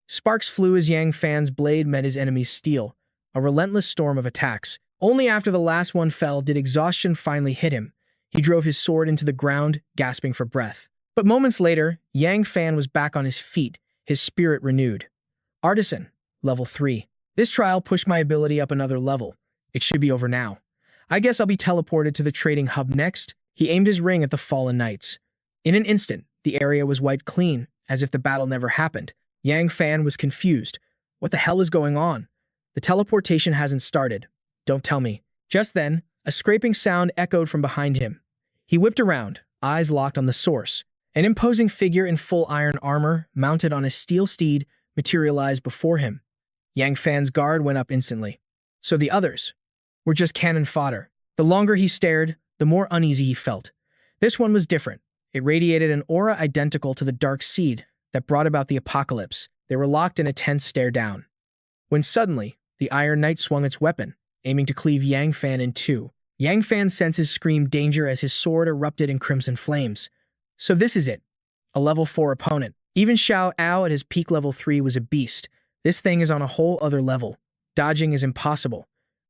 Sparks flew as Yang Fan's blade met his enemy's steel, a relentless storm of attacks. Only after the last one fell did exhaustion finally hit him. He drove his sword into the ground, gasping for breath. But moments later, Yang Fan was back on his feet, his spirit renewed. Artisan, level 3. This trial pushed my ability up another level. It should be over now. I guess I'll be teleported to the trading hub next. He aimed his ring at the fallen knights. In an instant, the area was wiped clean, as if the battle never happened. Yang Fan was confused. What the hell is going on? The teleportation hasn't started. Don't tell me. Just then, a scraping sound echoed from behind him. He whipped around, eyes locked on the source. An imposing figure in full iron armor, mounted on a steel steed, materialized before him. Yang Fan's guard went up instantly. So the others were just cannon fodder. The longer he stared, the more uneasy he felt. This one was different. It radiated an aura identical to the dark seed that brought about the apocalypse. They were locked in a tense stare down. When suddenly, the Iron Knight swung its weapon, aiming to cleave Yang Fan in two. Yang Fan's senses screamed danger as his sword erupted in crimson flames. So this is it. A level 4 opponent. Even Xiao Ao at his peak level 3 was a beast. This thing is on a whole other level. Dodging is impossible.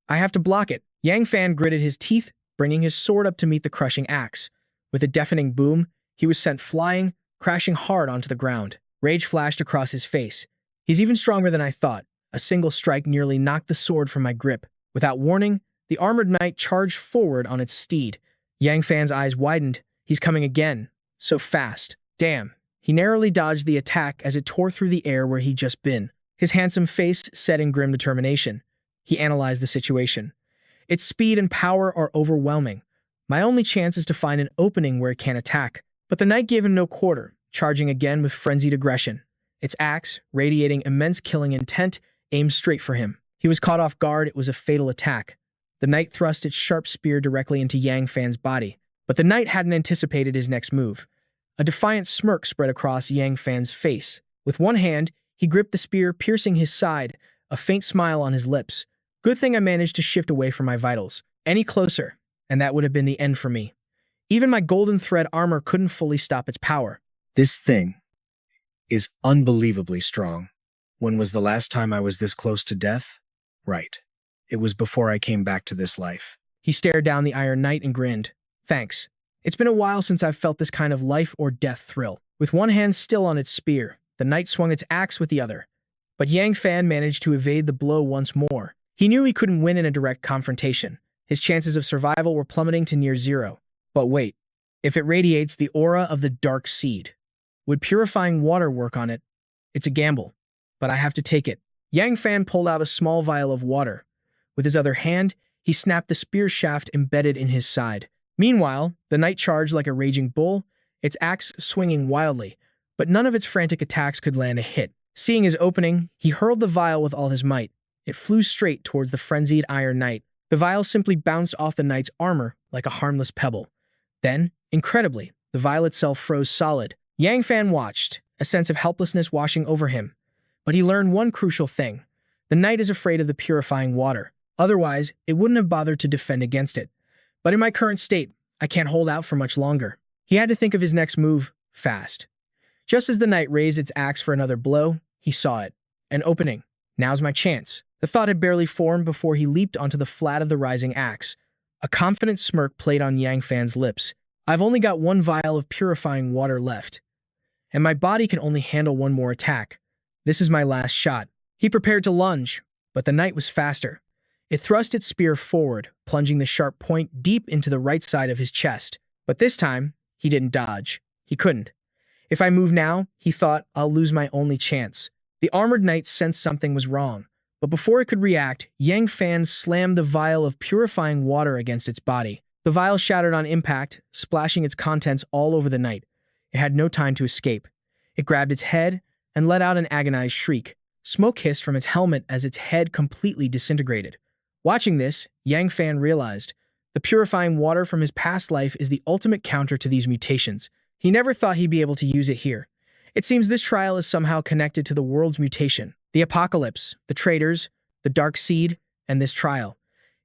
I have to block it. Yang Fan gritted his teeth, bringing his sword up to meet the crushing axe. With a deafening boom, he was sent flying, crashing hard onto the ground. Rage flashed across his face. He's even stronger than I thought. A single strike nearly knocked the sword from my grip. Without warning, the armored knight charged forward on its steed. Yang Fan's eyes widened. He's coming again. So fast. Damn. He narrowly dodged the attack as it tore through the air where he'd just been. His handsome face set in grim determination. He analyzed the situation. Its speed and power are overwhelming. My only chance is to find an opening where it can attack. But the knight gave him no quarter, charging again with frenzied aggression. Its axe, radiating immense killing intent, aimed straight for him. He was caught off guard. It was a fatal attack. The knight thrust its sharp spear directly into Yang Fan's body. But the knight hadn't anticipated his next move. A defiant smirk spread across Yang Fan's face. With one hand, he gripped the spear, piercing his side, a faint smile on his lips. Good thing I managed to shift away from my vitals. Any closer, and that would have been the end for me. Even my golden thread armor couldn't fully stop its power. This thing is unbelievably strong. When was the last time I was this close to death? Right. It was before I came back to this life. He stared down the Iron Knight and grinned. Thanks. It's been a while since I've felt this kind of life or death thrill. With one hand still on its spear, the knight swung its axe with the other. But Yang Fan managed to evade the blow once more. He knew he couldn't win in a direct confrontation. His chances of survival were plummeting to near zero. But wait, if it radiates the aura of the dark seed, would purifying water work on it? It's a gamble, but I have to take it. Yang Fan pulled out a small vial of water. With his other hand, he snapped the spear shaft embedded in his side. Meanwhile, the knight charged like a raging bull, its axe swinging wildly, but none of its frantic attacks could land a hit. Seeing his opening, he hurled the vial with all his might. It flew straight towards the frenzied Iron Knight. The vial simply bounced off the knight's armor like a harmless pebble. Then, incredibly, the vial itself froze solid. Yang Fan watched, a sense of helplessness washing over him. But he learned one crucial thing. The knight is afraid of the purifying water. Otherwise, it wouldn't have bothered to defend against it. But in my current state, I can't hold out for much longer. He had to think of his next move fast. Just as the knight raised its axe for another blow, he saw it. An opening. Now's my chance. The thought had barely formed before he leaped onto the flat of the rising axe. A confident smirk played on Yang Fan's lips. I've only got one vial of purifying water left, and my body can only handle one more attack. This is my last shot. He prepared to lunge, but the knight was faster. It thrust its spear forward, plunging the sharp point deep into the right side of his chest. But this time, he didn't dodge. He couldn't. If I move now, he thought, I'll lose my only chance. The armored knight sensed something was wrong, but before it could react, Yang Fan slammed the vial of purifying water against its body. The vial shattered on impact, splashing its contents all over the knight. It had no time to escape. It grabbed its head and let out an agonized shriek. Smoke hissed from its helmet as its head completely disintegrated. Watching this, Yang Fan realized the purifying water from his past life is the ultimate counter to these mutations. He never thought he'd be able to use it here. It seems this trial is somehow connected to the world's mutation. The apocalypse, the traitors, the dark seed, and this trial.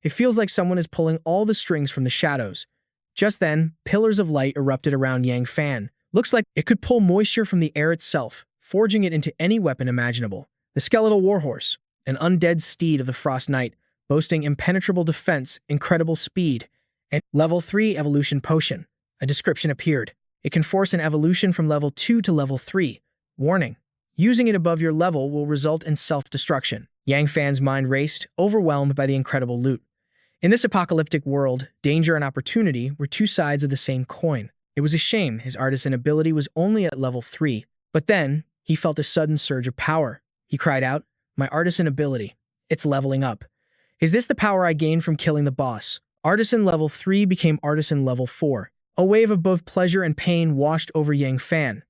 It feels like someone is pulling all the strings from the shadows. Just then, pillars of light erupted around Yang Fan. Looks like it could pull moisture from the air itself, forging it into any weapon imaginable. The skeletal warhorse, an undead steed of the Frost Knight, boasting impenetrable defense, incredible speed, and level 3 evolution potion. A description appeared. It can force an evolution from level 2 to level 3. Warning: using it above your level will result in self-destruction. Yang Fan's mind raced, overwhelmed by the incredible loot. In this apocalyptic world, danger and opportunity were two sides of the same coin. It was a shame his artisan ability was only at level 3, but then he felt a sudden surge of power. He cried out, "My artisan ability. It's leveling up. Is this the power I gained from killing the boss?" Artisan level 3 became artisan level 4. A wave of both pleasure and pain washed over Yang Fan.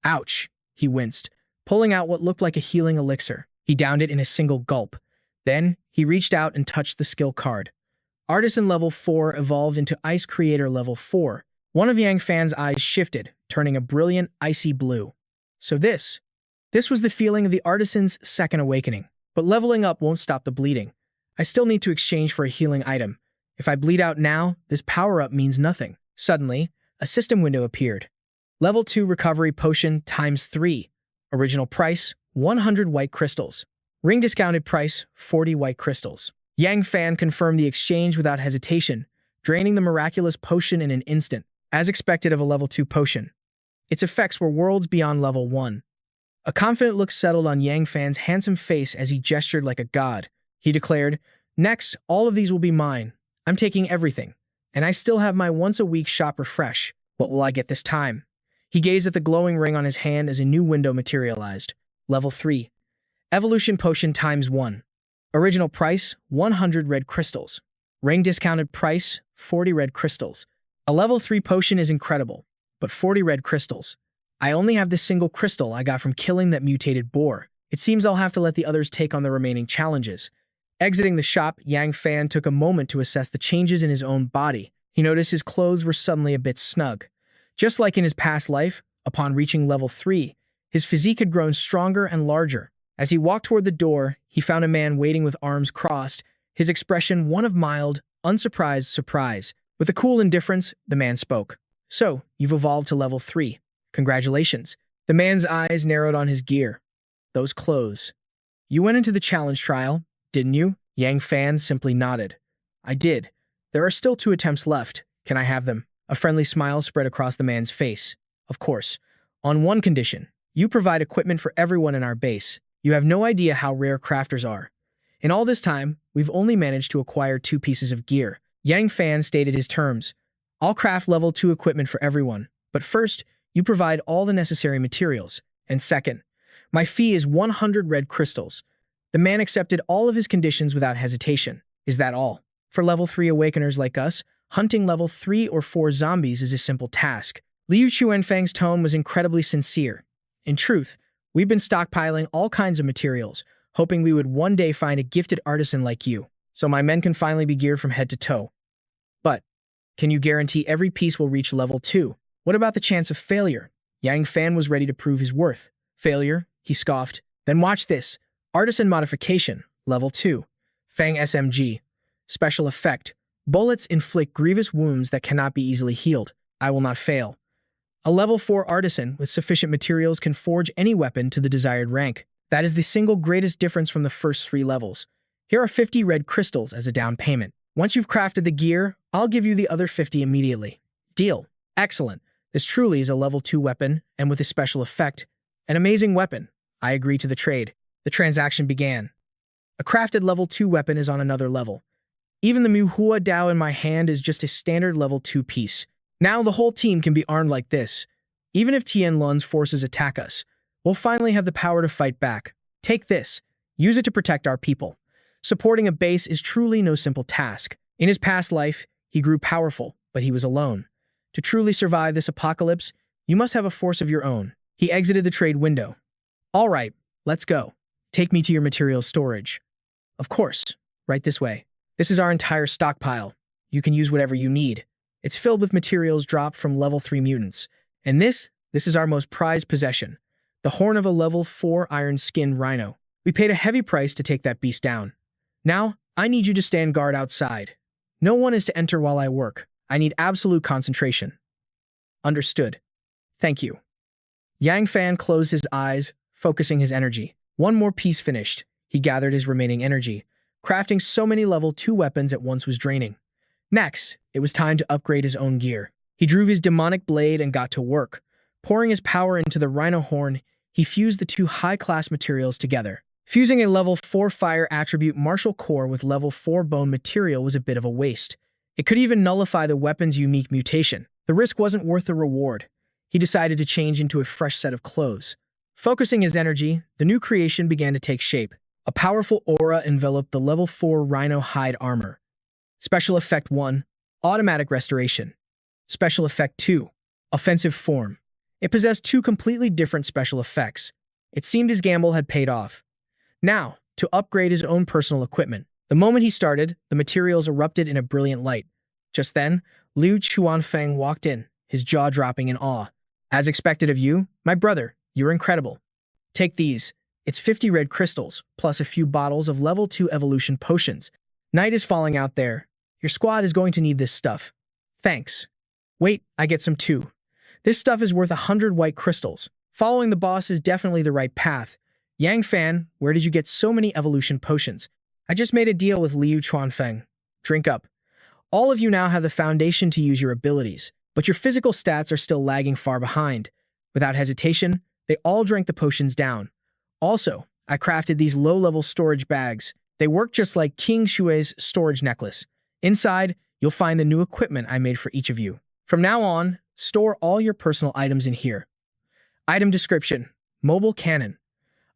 Ouch, he winced, pulling out what looked like a healing elixir. He downed it in a single gulp. Then, he reached out and touched the skill card. Artisan level 4 evolved into Ice Creator level 4. One of Yang Fan's eyes shifted, turning a brilliant, icy blue. So this was the feeling of the artisan's second awakening. But leveling up won't stop the bleeding. I still need to exchange for a healing item. If I bleed out now, this power-up means nothing. Suddenly, a system window appeared. Level 2 recovery potion times 3. Original price, 100 white crystals. Ring discounted price, 40 white crystals. Yang Fan confirmed the exchange without hesitation, draining the miraculous potion in an instant, as expected of a level 2 potion. Its effects were worlds beyond level 1. A confident look settled on Yang Fan's handsome face as he gestured like a god. He declared, "Next, all of these will be mine. I'm taking everything. And I still have my once-a-week shop refresh. What will I get this time?" He gazed at the glowing ring on his hand as a new window materialized. Level 3. Evolution Potion times 1. Original price, 100 red crystals. Ring discounted price, 40 red crystals. A level 3 potion is incredible, but 40 red crystals. I only have this single crystal I got from killing that mutated boar. It seems I'll have to let the others take on the remaining challenges. Exiting the shop, Yang Fan took a moment to assess the changes in his own body. He noticed his clothes were suddenly a bit snug. Just like in his past life, upon reaching level 3, his physique had grown stronger and larger. As he walked toward the door, he found a man waiting with arms crossed, his expression one of mild, unsurprised surprise. With a cool indifference, the man spoke. "So, you've evolved to level 3. Congratulations." The man's eyes narrowed on his gear. "Those clothes. You went into the challenge trial, didn't you?" Yang Fan simply nodded. "I did. There are still 2 attempts left. Can I have them?" A friendly smile spread across the man's face. "Of course. On one condition. You provide equipment for everyone in our base. You have no idea how rare crafters are. In all this time, we've only managed to acquire 2 pieces of gear." Yang Fan stated his terms. "I'll craft level 2 equipment for everyone. But first, you provide all the necessary materials. And second, my fee is 100 red crystals." The man accepted all of his conditions without hesitation. "Is that all? For level 3 awakeners like us, hunting level 3 or 4 zombies is a simple task." Liu Chuanfang's tone was incredibly sincere. "In truth, we've been stockpiling all kinds of materials, hoping we would one day find a gifted artisan like you, so my men can finally be geared from head to toe. But, can you guarantee every piece will reach level 2? What about the chance of failure?" Yang Fan was ready to prove his worth. "Failure?" he scoffed. "Then watch this. Artisan modification, level 2. Fang SMG. Special effect. Bullets inflict grievous wounds that cannot be easily healed. I will not fail. A level 4 artisan with sufficient materials can forge any weapon to the desired rank. That is the single greatest difference from the first 3 levels. Here are 50 red crystals as a down payment. Once you've crafted the gear, I'll give you the other 50 immediately. Deal. Excellent. This truly is a level 2 weapon, and with a special effect. An amazing weapon. I agree to the trade. The transaction began. A crafted level 2 weapon is on another level. Even the Manhwa Dao in my hand is just a standard level 2 piece. Now the whole team can be armed like this. Even if Tien Lun's forces attack us, we'll finally have the power to fight back. Take this. Use it to protect our people. Supporting a base is truly no simple task. In his past life, he grew powerful, but he was alone. To truly survive this apocalypse, you must have a force of your own. He exited the trade window. All right, let's go. Take me to your materials storage. Of course, right this way. This is our entire stockpile. You can use whatever you need. It's filled with materials dropped from level 3 mutants. And this is our most prized possession. The horn of a level 4 iron-skinned rhino. We paid a heavy price to take that beast down. Now, I need you to stand guard outside. No one is to enter while I work. I need absolute concentration. Understood. Thank you. Yang Fan closed his eyes, focusing his energy. One more piece finished. He gathered his remaining energy. Crafting so many level 2 weapons at once was draining. Next, it was time to upgrade his own gear. He drew his demonic blade and got to work. Pouring his power into the rhino horn, he fused the 2 high-class materials together. Fusing a level 4 fire attribute martial core with level 4 bone material was a bit of a waste. It could even nullify the weapon's unique mutation. The risk wasn't worth the reward. He decided to change into a fresh set of clothes. Focusing his energy, the new creation began to take shape. A powerful aura enveloped the level 4 rhino hide armor. Special Effect 1, Automatic Restoration. Special Effect 2, Offensive Form. It possessed 2 completely different special effects. It seemed his gamble had paid off. Now, to upgrade his own personal equipment. The moment he started, the materials erupted in a brilliant light. Just then, Liu Chuanfeng walked in, his jaw dropping in awe. As expected of you, my brother, you're incredible. Take these. It's 50 red crystals, plus a few bottles of level 2 evolution potions. Night is falling out there. Your squad is going to need this stuff. Thanks. Wait, I get some too. This stuff is worth 100 white crystals. Following the boss is definitely the right path. Yang Fan, where did you get so many evolution potions? I just made a deal with Liu Chuanfeng. Drink up. All of you now have the foundation to use your abilities, but your physical stats are still lagging far behind. Without hesitation, they all drank the potions down. Also, I crafted these low-level storage bags. They work just like King Shui's storage necklace. Inside, you'll find the new equipment I made for each of you. From now on, store all your personal items in here. Item description: Mobile Cannon.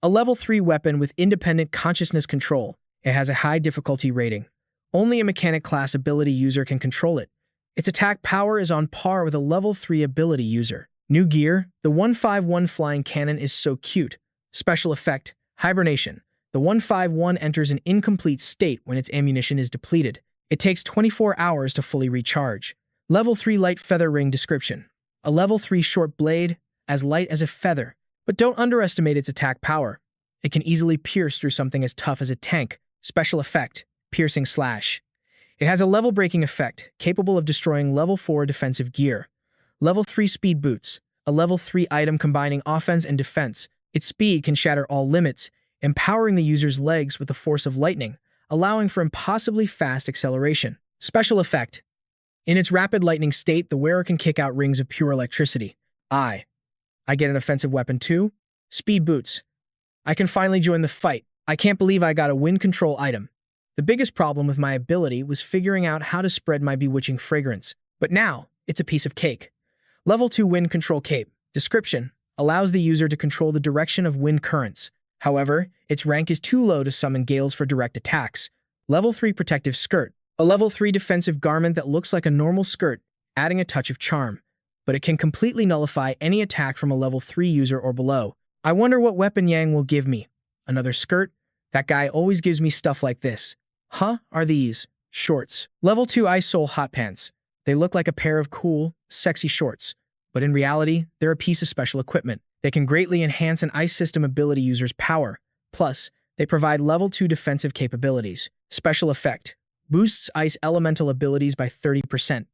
A level 3 weapon with independent consciousness control. It has a high difficulty rating. Only a mechanic class ability user can control it. Its attack power is on par with a level 3 ability user. New gear: the 151 flying cannon is so cute. Special effect: Hibernation. The 151 enters an incomplete state when its ammunition is depleted. It takes 24 hours to fully recharge. Level 3 light feather ring description. A level 3 short blade, as light as a feather. But don't underestimate its attack power. It can easily pierce through something as tough as a tank. Special effect: Piercing Slash. It has a level-breaking effect, capable of destroying level 4 defensive gear. Level 3 Speed Boots. A level 3 item combining offense and defense. Its speed can shatter all limits, empowering the user's legs with the force of lightning, allowing for impossibly fast acceleration. Special effect: in its rapid lightning state, the wearer can kick out rings of pure electricity. I get an offensive weapon too? Speed Boots. I can finally join the fight. I can't believe I got a wind control item. The biggest problem with my ability was figuring out how to spread my bewitching fragrance. But now, it's a piece of cake. Level 2 Wind Control Cape. Description: allows the user to control the direction of wind currents. However, its rank is too low to summon gales for direct attacks. Level 3 Protective Skirt. A level 3 defensive garment that looks like a normal skirt, adding a touch of charm. But it can completely nullify any attack from a level 3 user or below. I wonder what weapon Yang will give me. Another skirt? That guy always gives me stuff like this. Are these shorts? Level 2 Ice Soul Hot Pants. They look like a pair of cool, sexy shorts. But in reality, they're a piece of special equipment. They can greatly enhance an ice system ability user's power. Plus, they provide level 2 defensive capabilities. Special effect: boosts ice elemental abilities by 30%.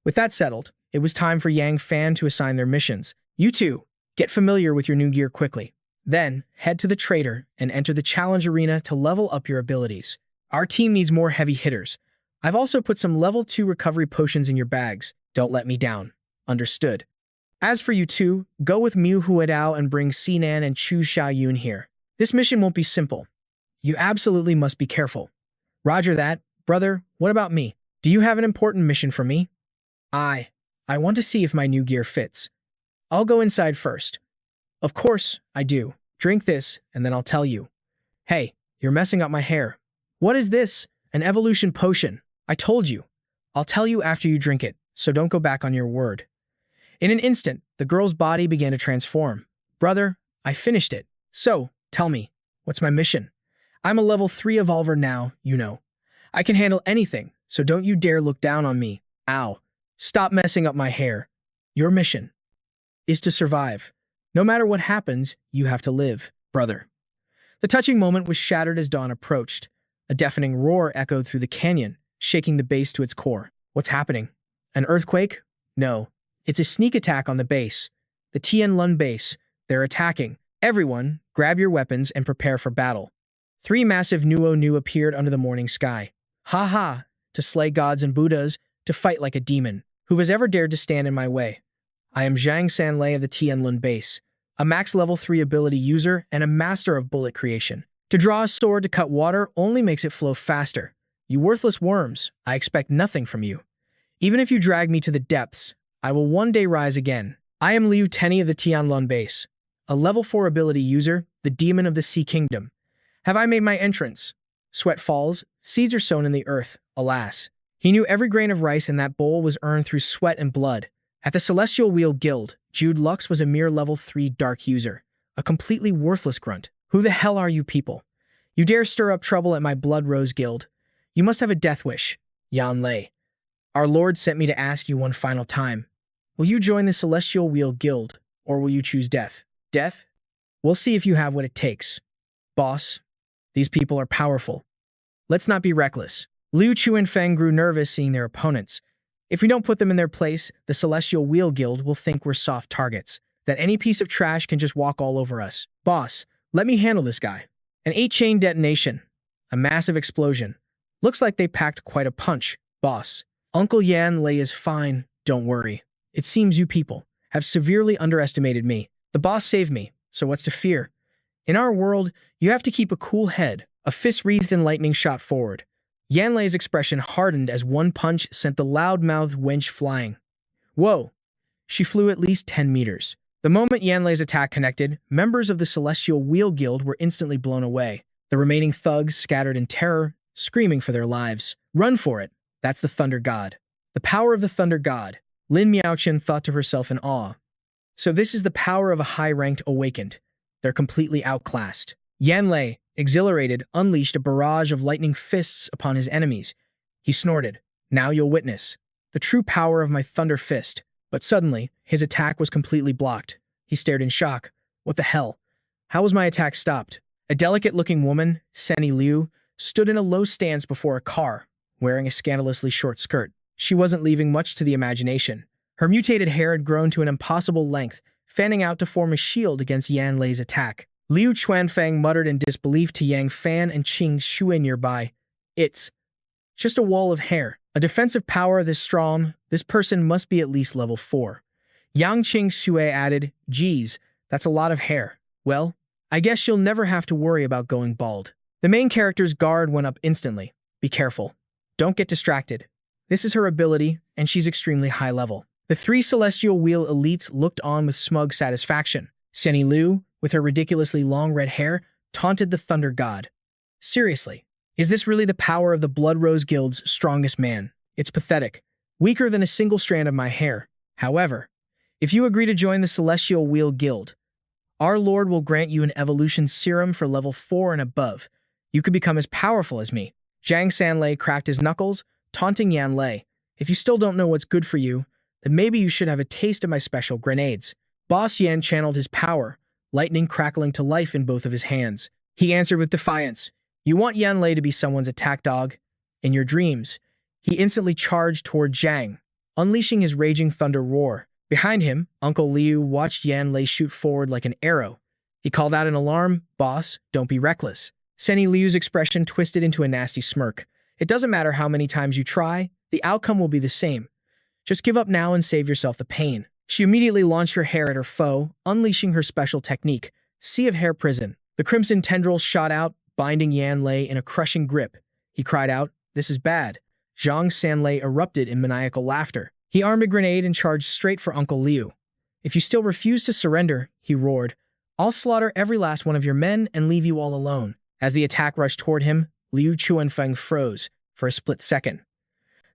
With that settled, it was time for Yang Fan to assign their missions. You two, get familiar with your new gear quickly. Then, head to the trader and enter the challenge arena to level up your abilities. Our team needs more heavy hitters. I've also put some level 2 recovery potions in your bags. Don't let me down. Understood. As for you two, go with Miu Huadao and bring Sinan and Chu Xiaoyun here. This mission won't be simple. You absolutely must be careful. Roger that. Brother, what about me? Do you have an important mission for me? I want to see if my new gear fits. I'll go inside first. Of course, I do. Drink this, and then I'll tell you. Hey, you're messing up my hair. What is this? An evolution potion. I told you. I'll tell you after you drink it, so don't go back on your word. In an instant, the girl's body began to transform. Brother, I finished it. So, tell me, what's my mission? I'm a level 3 evolver now, you know. I can handle anything, so don't you dare look down on me. Ow. Stop messing up my hair. Your mission is to survive. No matter what happens, you have to live, brother. The touching moment was shattered as dawn approached. A deafening roar echoed through the canyon, shaking the base to its core. What's happening? An earthquake? No. It's a sneak attack on the base. The Tianlun base. They're attacking. Everyone, grab your weapons and prepare for battle. 3 massive Nuo appeared under the morning sky. Ha ha! To slay gods and Buddhas, to fight like a demon. Who has ever dared to stand in my way? I am Zhang Sanlei of the Tianlun base, a max level 3 ability user and a master of bullet creation. To draw a sword to cut water only makes it flow faster. You worthless worms, I expect nothing from you. Even if you drag me to the depths, I will one day rise again. I am Liu Tenny of the Tianlun base, a level 4 ability user, the demon of the Sea Kingdom. Have I made my entrance? Sweat falls, seeds are sown in the earth, alas. He knew every grain of rice in that bowl was earned through sweat and blood. At the Celestial Wheel Guild, Jude Lux was a mere level 3 dark user, a completely worthless grunt. Who the hell are you people? You dare stir up trouble at my Blood Rose Guild? You must have a death wish, Yan Lei. Our Lord sent me to ask you one final time. Will you join the Celestial Wheel Guild, or will you choose death? Death? We'll see if you have what it takes. Boss, these people are powerful. Let's not be reckless. Liu Chuanfeng grew nervous seeing their opponents. If we don't put them in their place, the Celestial Wheel Guild will think we're soft targets, that any piece of trash can just walk all over us. Boss, let me handle this guy. An 8-chain detonation. A massive explosion. Looks like they packed quite a punch. Boss, Uncle Yan Lei is fine, don't worry. It seems you people have severely underestimated me. The boss saved me, so what's to fear? In our world, you have to keep a cool head. A fist wreathed in lightning shot forward. Yan Lei's expression hardened as one punch sent the loud-mouthed wench flying. Whoa! She flew at least 10 meters. The moment Yan Lei's attack connected, members of the Celestial Wheel Guild were instantly blown away. The remaining thugs scattered in terror, screaming for their lives. Run for it! That's the Thunder God. The power of the Thunder God. Lin Miaochen thought to herself in awe. So this is the power of a high-ranked awakened. They're completely outclassed. Yan Lei, exhilarated, unleashed a barrage of lightning fists upon his enemies. He snorted. Now you'll witness the true power of my Thunder Fist. But suddenly, his attack was completely blocked. He stared in shock. What the hell? How was my attack stopped? A delicate-looking woman, Senny Liu, stood in a low stance before a car, wearing a scandalously short skirt. She wasn't leaving much to the imagination. Her mutated hair had grown to an impossible length, fanning out to form a shield against Yan Lei's attack. Liu Chuanfeng muttered in disbelief to Yang Fan and Qing Shui nearby. It's just a wall of hair. A defensive power this strong, this person must be at least level 4. Yang Qing Shui added, Geez, that's a lot of hair. Well, I guess you'll never have to worry about going bald. The main character's guard went up instantly. Be careful. Don't get distracted. This is her ability, and she's extremely high level. The 3 Celestial Wheel elites looked on with smug satisfaction. Senny Liu, with her ridiculously long red hair, taunted the Thunder God. Seriously, is this really the power of the Blood Rose Guild's strongest man? It's pathetic. Weaker than a single strand of my hair. However, if you agree to join the Celestial Wheel Guild, our Lord will grant you an evolution serum for level 4 and above. You could become as powerful as me. Zhang Sanlei cracked his knuckles, taunting Yan Lei. If you still don't know what's good for you, then maybe you should have a taste of my special grenades. Boss Yan channeled his power, lightning crackling to life in both of his hands. He answered with defiance. You want Yan Lei to be someone's attack dog? In your dreams. He instantly charged toward Zhang, unleashing his raging thunder roar. Behind him, Uncle Liu watched Yan Lei shoot forward like an arrow. He called out in alarm, "Boss, don't be reckless." Senny Liu's expression twisted into a nasty smirk. "It doesn't matter how many times you try, the outcome will be the same. Just give up now and save yourself the pain." She immediately launched her hair at her foe, unleashing her special technique, Sea of Hair Prison. The crimson tendril shot out, binding Yan Lei in a crushing grip. He cried out, "This is bad." Zhang Sanlei erupted in maniacal laughter. He armed a grenade and charged straight for Uncle Liu. "If you still refuse to surrender," he roared, "I'll slaughter every last one of your men and leave you all alone." As the attack rushed toward him, Liu Chuanfeng froze for a split second.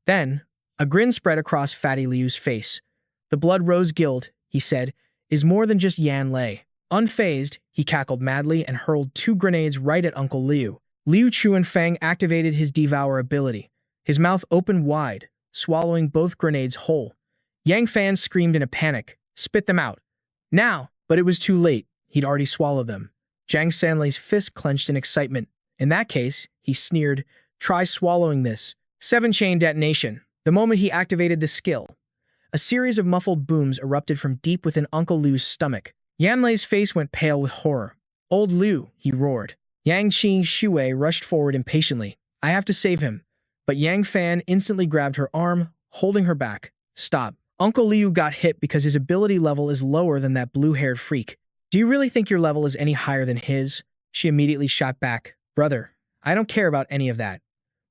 Then, a grin spread across Fatty Liu's face. "The blood rose guild," he said, "is more than just Yan Lei." Unfazed, he cackled madly and hurled 2 grenades right at Uncle Liu. Liu Chuanfeng activated his Devour ability. His mouth opened wide, swallowing both grenades whole. Yang Fan screamed in a panic, "Spit them out. Now!" But it was too late. He'd already swallowed them. Zhang Sanlei's fist clenched in excitement. "In that case," he sneered, "try swallowing this." 7-chain detonation. The moment he activated the skill, a series of muffled booms erupted from deep within Uncle Liu's stomach. Yan Lei's face went pale with horror. "Old Liu," he roared. Yang Qing Shui rushed forward impatiently. "I have to save him." But Yang Fan instantly grabbed her arm, holding her back. "Stop. Uncle Liu got hit because his ability level is lower than that blue-haired freak. Do you really think your level is any higher than his?" She immediately shot back. "Brother, I don't care about any of that.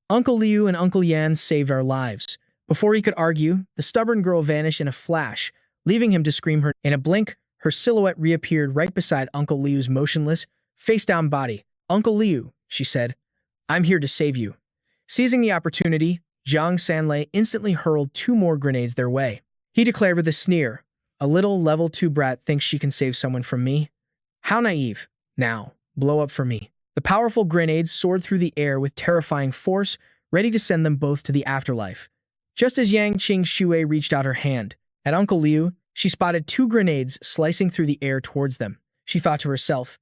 Uncle Liu and Uncle Yan saved our lives." Before he could argue, the stubborn girl vanished in a flash, leaving him to scream her. In a blink, her silhouette reappeared right beside Uncle Liu's motionless, face-down body. "Uncle Liu," she said, "I'm here to save you." Seizing the opportunity, Zhang Sanlei instantly hurled 2 more grenades their way. He declared with a sneer, "A little level 2 brat thinks she can save someone from me? How naive. Now, blow up for me." The powerful grenades soared through the air with terrifying force, ready to send them both to the afterlife. Just as Yang Qing Shui reached out her hand, at Uncle Liu, she spotted 2 grenades slicing through the air towards them. She thought to herself,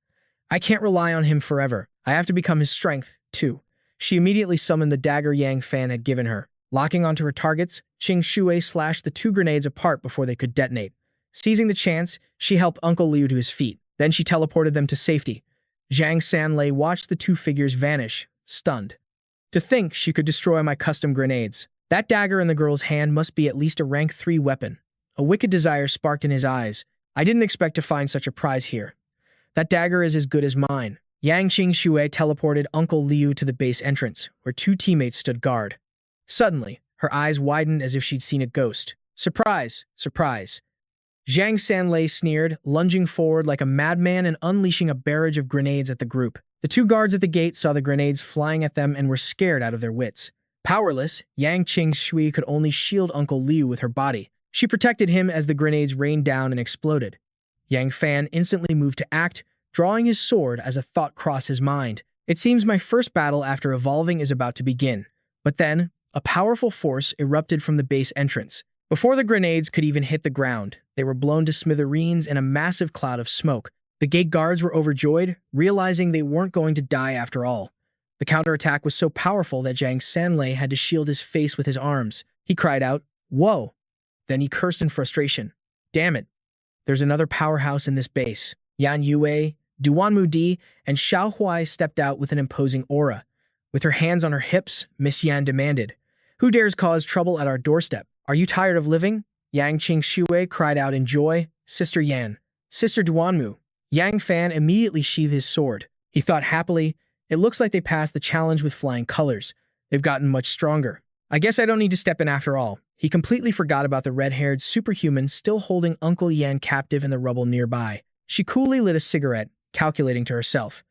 "I can't rely on him forever. I have to become his strength, too." She immediately summoned the dagger Yang Fan had given her. Locking onto her targets, Qing Shui slashed the 2 grenades apart before they could detonate. Seizing the chance, she helped Uncle Liu to his feet. Then she teleported them to safety. Zhang Sanlei watched the 2 figures vanish, stunned. "To think she could destroy my custom grenades. That dagger in the girl's hand must be at least a rank 3 weapon." A wicked desire sparked in his eyes. "I didn't expect to find such a prize here. That dagger is as good as mine." Yang Qing Shui teleported Uncle Liu to the base entrance, where 2 teammates stood guard. Suddenly, her eyes widened as if she'd seen a ghost. "Surprise! Surprise!" Zhang Sanlei sneered, lunging forward like a madman and unleashing a barrage of grenades at the group. The 2 guards at the gate saw the grenades flying at them and were scared out of their wits. Powerless, Yang Qing Shui could only shield Uncle Liu with her body. She protected him as the grenades rained down and exploded. Yang Fan instantly moved to act, drawing his sword as a thought crossed his mind. "It seems my first battle after evolving is about to begin." But then, a powerful force erupted from the base entrance. Before the grenades could even hit the ground, they were blown to smithereens in a massive cloud of smoke. The gate guards were overjoyed, realizing they weren't going to die after all. The counterattack was so powerful that Zhang Sanlei had to shield his face with his arms. He cried out, "Whoa!" Then he cursed in frustration. "Damn it. There's another powerhouse in this base." Yan Yue, Duanmu Di, and Xiao Huai stepped out with an imposing aura. With her hands on her hips, Miss Yan demanded, "Who dares cause trouble at our doorstep? Are you tired of living?" Yang Qing Shui cried out in joy, "Sister Yan, Sister Duanmu." Yang Fan immediately sheathed his sword. He thought happily, "It looks like they passed the challenge with flying colors. They've gotten much stronger. I guess I don't need to step in after all." He completely forgot about the red-haired superhuman still holding Uncle Yan captive in the rubble nearby. She coolly lit a cigarette, calculating to herself,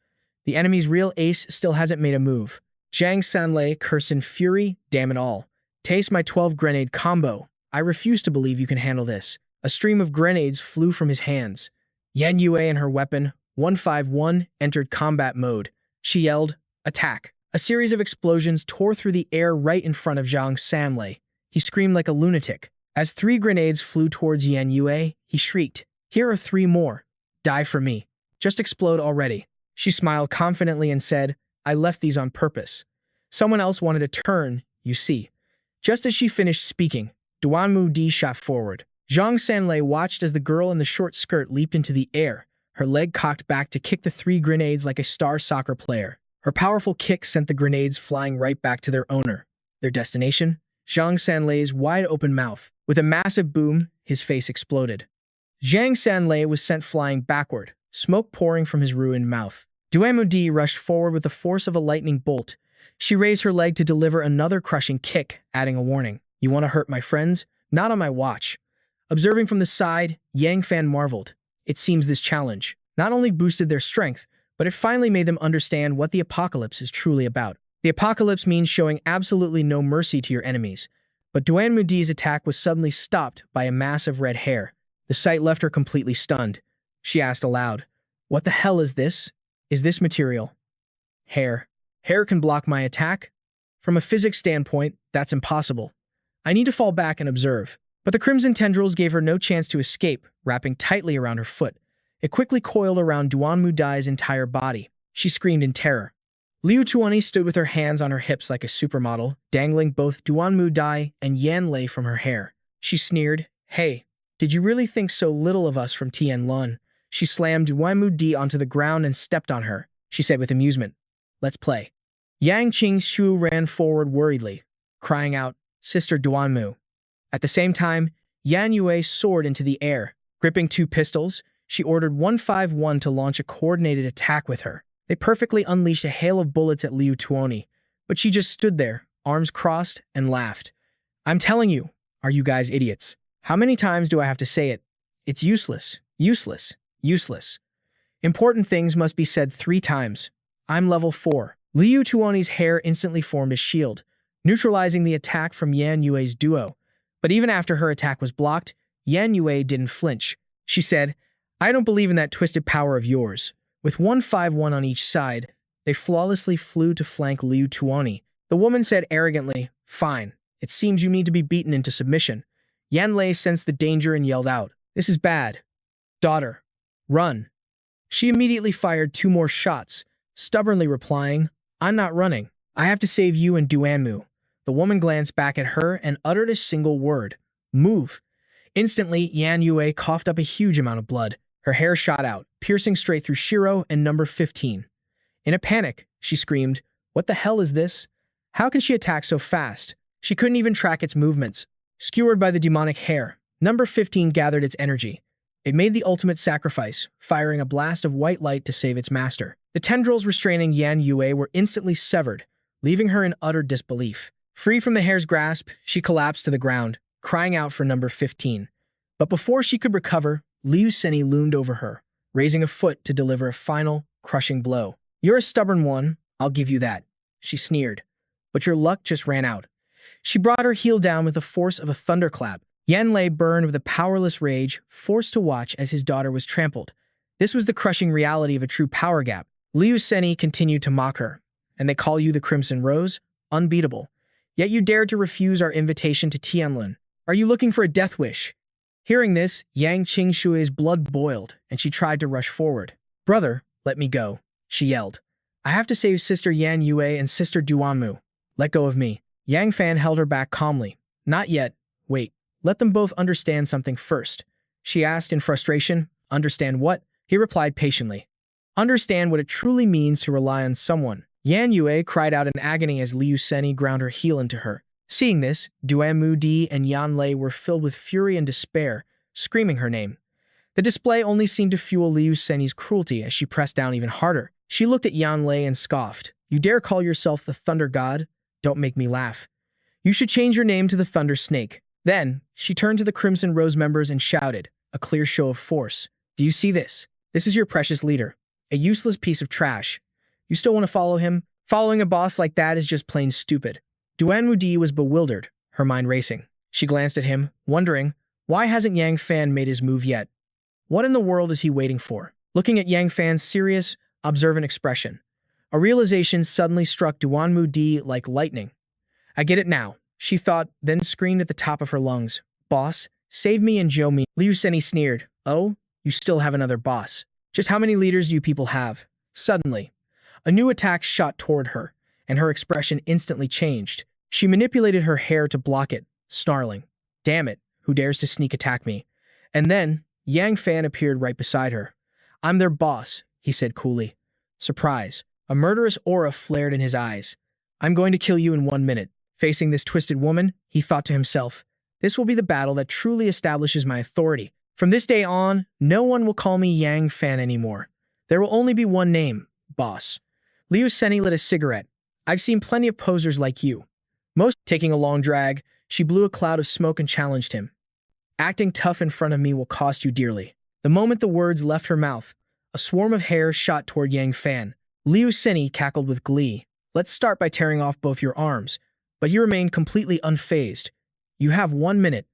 "The enemy's real ace still hasn't made a move." Zhang Sanlei cursed in fury, "Damn it all. Taste my 12-grenade combo. I refuse to believe you can handle this." A stream of grenades flew from his hands. Yan Yue and her weapon, 151, entered combat mode. She yelled, "Attack!" A series of explosions tore through the air right in front of Zhang Sanlei. He screamed like a lunatic. As 3 grenades flew towards Yan Yue, he shrieked, "Here are 3 more. Die for me. Just explode already." She smiled confidently and said, "I left these on purpose." Someone else wanted a turn, you see. Just as she finished speaking, Duanmu Di shot forward. Zhang Sanlei watched as the girl in the short skirt leaped into the air, her leg cocked back to kick the 3 grenades like a star soccer player. Her powerful kick sent the grenades flying right back to their owner. Their destination? Zhang Sanlei's wide-open mouth. With a massive boom, his face exploded. Zhang Sanlei was sent flying backward, smoke pouring from his ruined mouth. Duanmu Di rushed forward with the force of a lightning bolt. She raised her leg to deliver another crushing kick, adding a warning. You want to hurt my friends? Not on my watch. Observing from the side, Yang Fan marveled. It seems this challenge not only boosted their strength, but it finally made them understand what the apocalypse is truly about. The apocalypse means showing absolutely no mercy to your enemies. But Duanmu Di's attack was suddenly stopped by a mass of red hair. The sight left her completely stunned. She asked aloud, "What the hell is this? Is this material?" Hair. Hair can block my attack? From a physics standpoint, that's impossible. I need to fall back and observe. But the crimson tendrils gave her no chance to escape, wrapping tightly around her foot. It quickly coiled around Duanmu Di's entire body. She screamed in terror. Liu Tuani stood with her hands on her hips like a supermodel, dangling both Duanmu Di and Yan Lei from her hair. She sneered, "Hey, did you really think so little of us from Tianlun?" She slammed Duanmu Di onto the ground and stepped on her. She said with amusement, "Let's play." Yang Qingxu ran forward worriedly, crying out, "Sister Duanmu." At the same time, Yan Yue soared into the air. Gripping 2 pistols, she ordered 151 to launch a coordinated attack with her. They perfectly unleashed a hail of bullets at Liu Tuoni, but she just stood there, arms crossed, and laughed. "I'm telling you, are you guys idiots? How many times do I have to say it? It's useless, useless, useless. Important things must be said 3 times. I'm level 4. Liu Tuoni's hair instantly formed a shield, neutralizing the attack from Yan Yue's duo. But even after her attack was blocked, Yan Yue didn't flinch. She said, "I don't believe in that twisted power of yours." With 151 on each side, they flawlessly flew to flank Liu Tuoni. The woman said arrogantly, "Fine. It seems you need to be beaten into submission." Yan Lei sensed the danger and yelled out, "This is bad. Daughter, run." She immediately fired 2 more shots, stubbornly replying, "I'm not running. I have to save you and Duanmu." The woman glanced back at her and uttered a single word, "Move." Instantly, Yan Yue coughed up a huge amount of blood. Her hair shot out, piercing straight through Shiro and number 15. In a panic, she screamed, "What the hell is this? How can she attack so fast?" She couldn't even track its movements. Skewered by the demonic hair, number 15 gathered its energy. It made the ultimate sacrifice, firing a blast of white light to save its master. The tendrils restraining Yan Yue were instantly severed, leaving her in utter disbelief. Free from the hair's grasp, she collapsed to the ground, crying out for number 15. But before she could recover, Liu Seni loomed over her, raising a foot to deliver a final, crushing blow. "You're a stubborn one, I'll give you that," she sneered. "But your luck just ran out." She brought her heel down with the force of a thunderclap. Yan Lei burned with a powerless rage, forced to watch as his daughter was trampled. This was the crushing reality of a true power gap. Liu Seni continued to mock her. "And they call you the Crimson Rose? Unbeatable. Yet you dared to refuse our invitation to Tianlun. Are you looking for a death wish?" Hearing this, Yang Qingshui's blood boiled, and she tried to rush forward. "Brother, let me go," she yelled. "I have to save Sister Yan Yue and Sister Duanmu. Let go of me." Yang Fan held her back calmly. "Not yet. Wait. Let them both understand something first." She asked in frustration. "Understand what?" He replied patiently. "Understand what it truly means to rely on someone." Yan Yue cried out in agony as Liu Seni ground her heel into her. Seeing this, Duanmu Di and Yan Lei were filled with fury and despair, screaming her name. The display only seemed to fuel Liu Seni's cruelty as she pressed down even harder. She looked at Yan Lei and scoffed. "You dare call yourself the Thunder God? Don't make me laugh. You should change your name to the Thunder Snake." Then, she turned to the Crimson Rose members and shouted, a clear show of force. "Do you see this? This is your precious leader. A useless piece of trash. You still want to follow him? Following a boss like that is just plain stupid." Duanmu Di was bewildered, her mind racing. She glanced at him, wondering, why hasn't Yang Fan made his move yet? What in the world is he waiting for? Looking at Yang Fan's serious, observant expression, a realization suddenly struck Duanmu Di like lightning. "I get it now," she thought, then screamed at the top of her lungs. "Boss, save me and Joe me." Liu Seni sneered. "Oh, you still have another boss. Just how many leaders do you people have?" Suddenly, a new attack shot toward her, and her expression instantly changed. She manipulated her hair to block it, snarling, "Damn it, who dares to sneak attack me?" And then, Yang Fan appeared right beside her. "I'm their boss," he said coolly. Surprise. A murderous aura flared in his eyes. "I'm going to kill you in 1 minute." Facing this twisted woman, he thought to himself, "This will be the battle that truly establishes my authority. From this day on, no one will call me Yang Fan anymore. There will only be one name, boss." Liu Seni lit a cigarette. "I've seen plenty of posers like you." Most taking a long drag, she blew a cloud of smoke and challenged him. "Acting tough in front of me will cost you dearly." The moment the words left her mouth, a swarm of hair shot toward Yang Fan. Liu Seni cackled with glee. "Let's start by tearing off both your arms." But he remained completely unfazed. "You have 1 minute.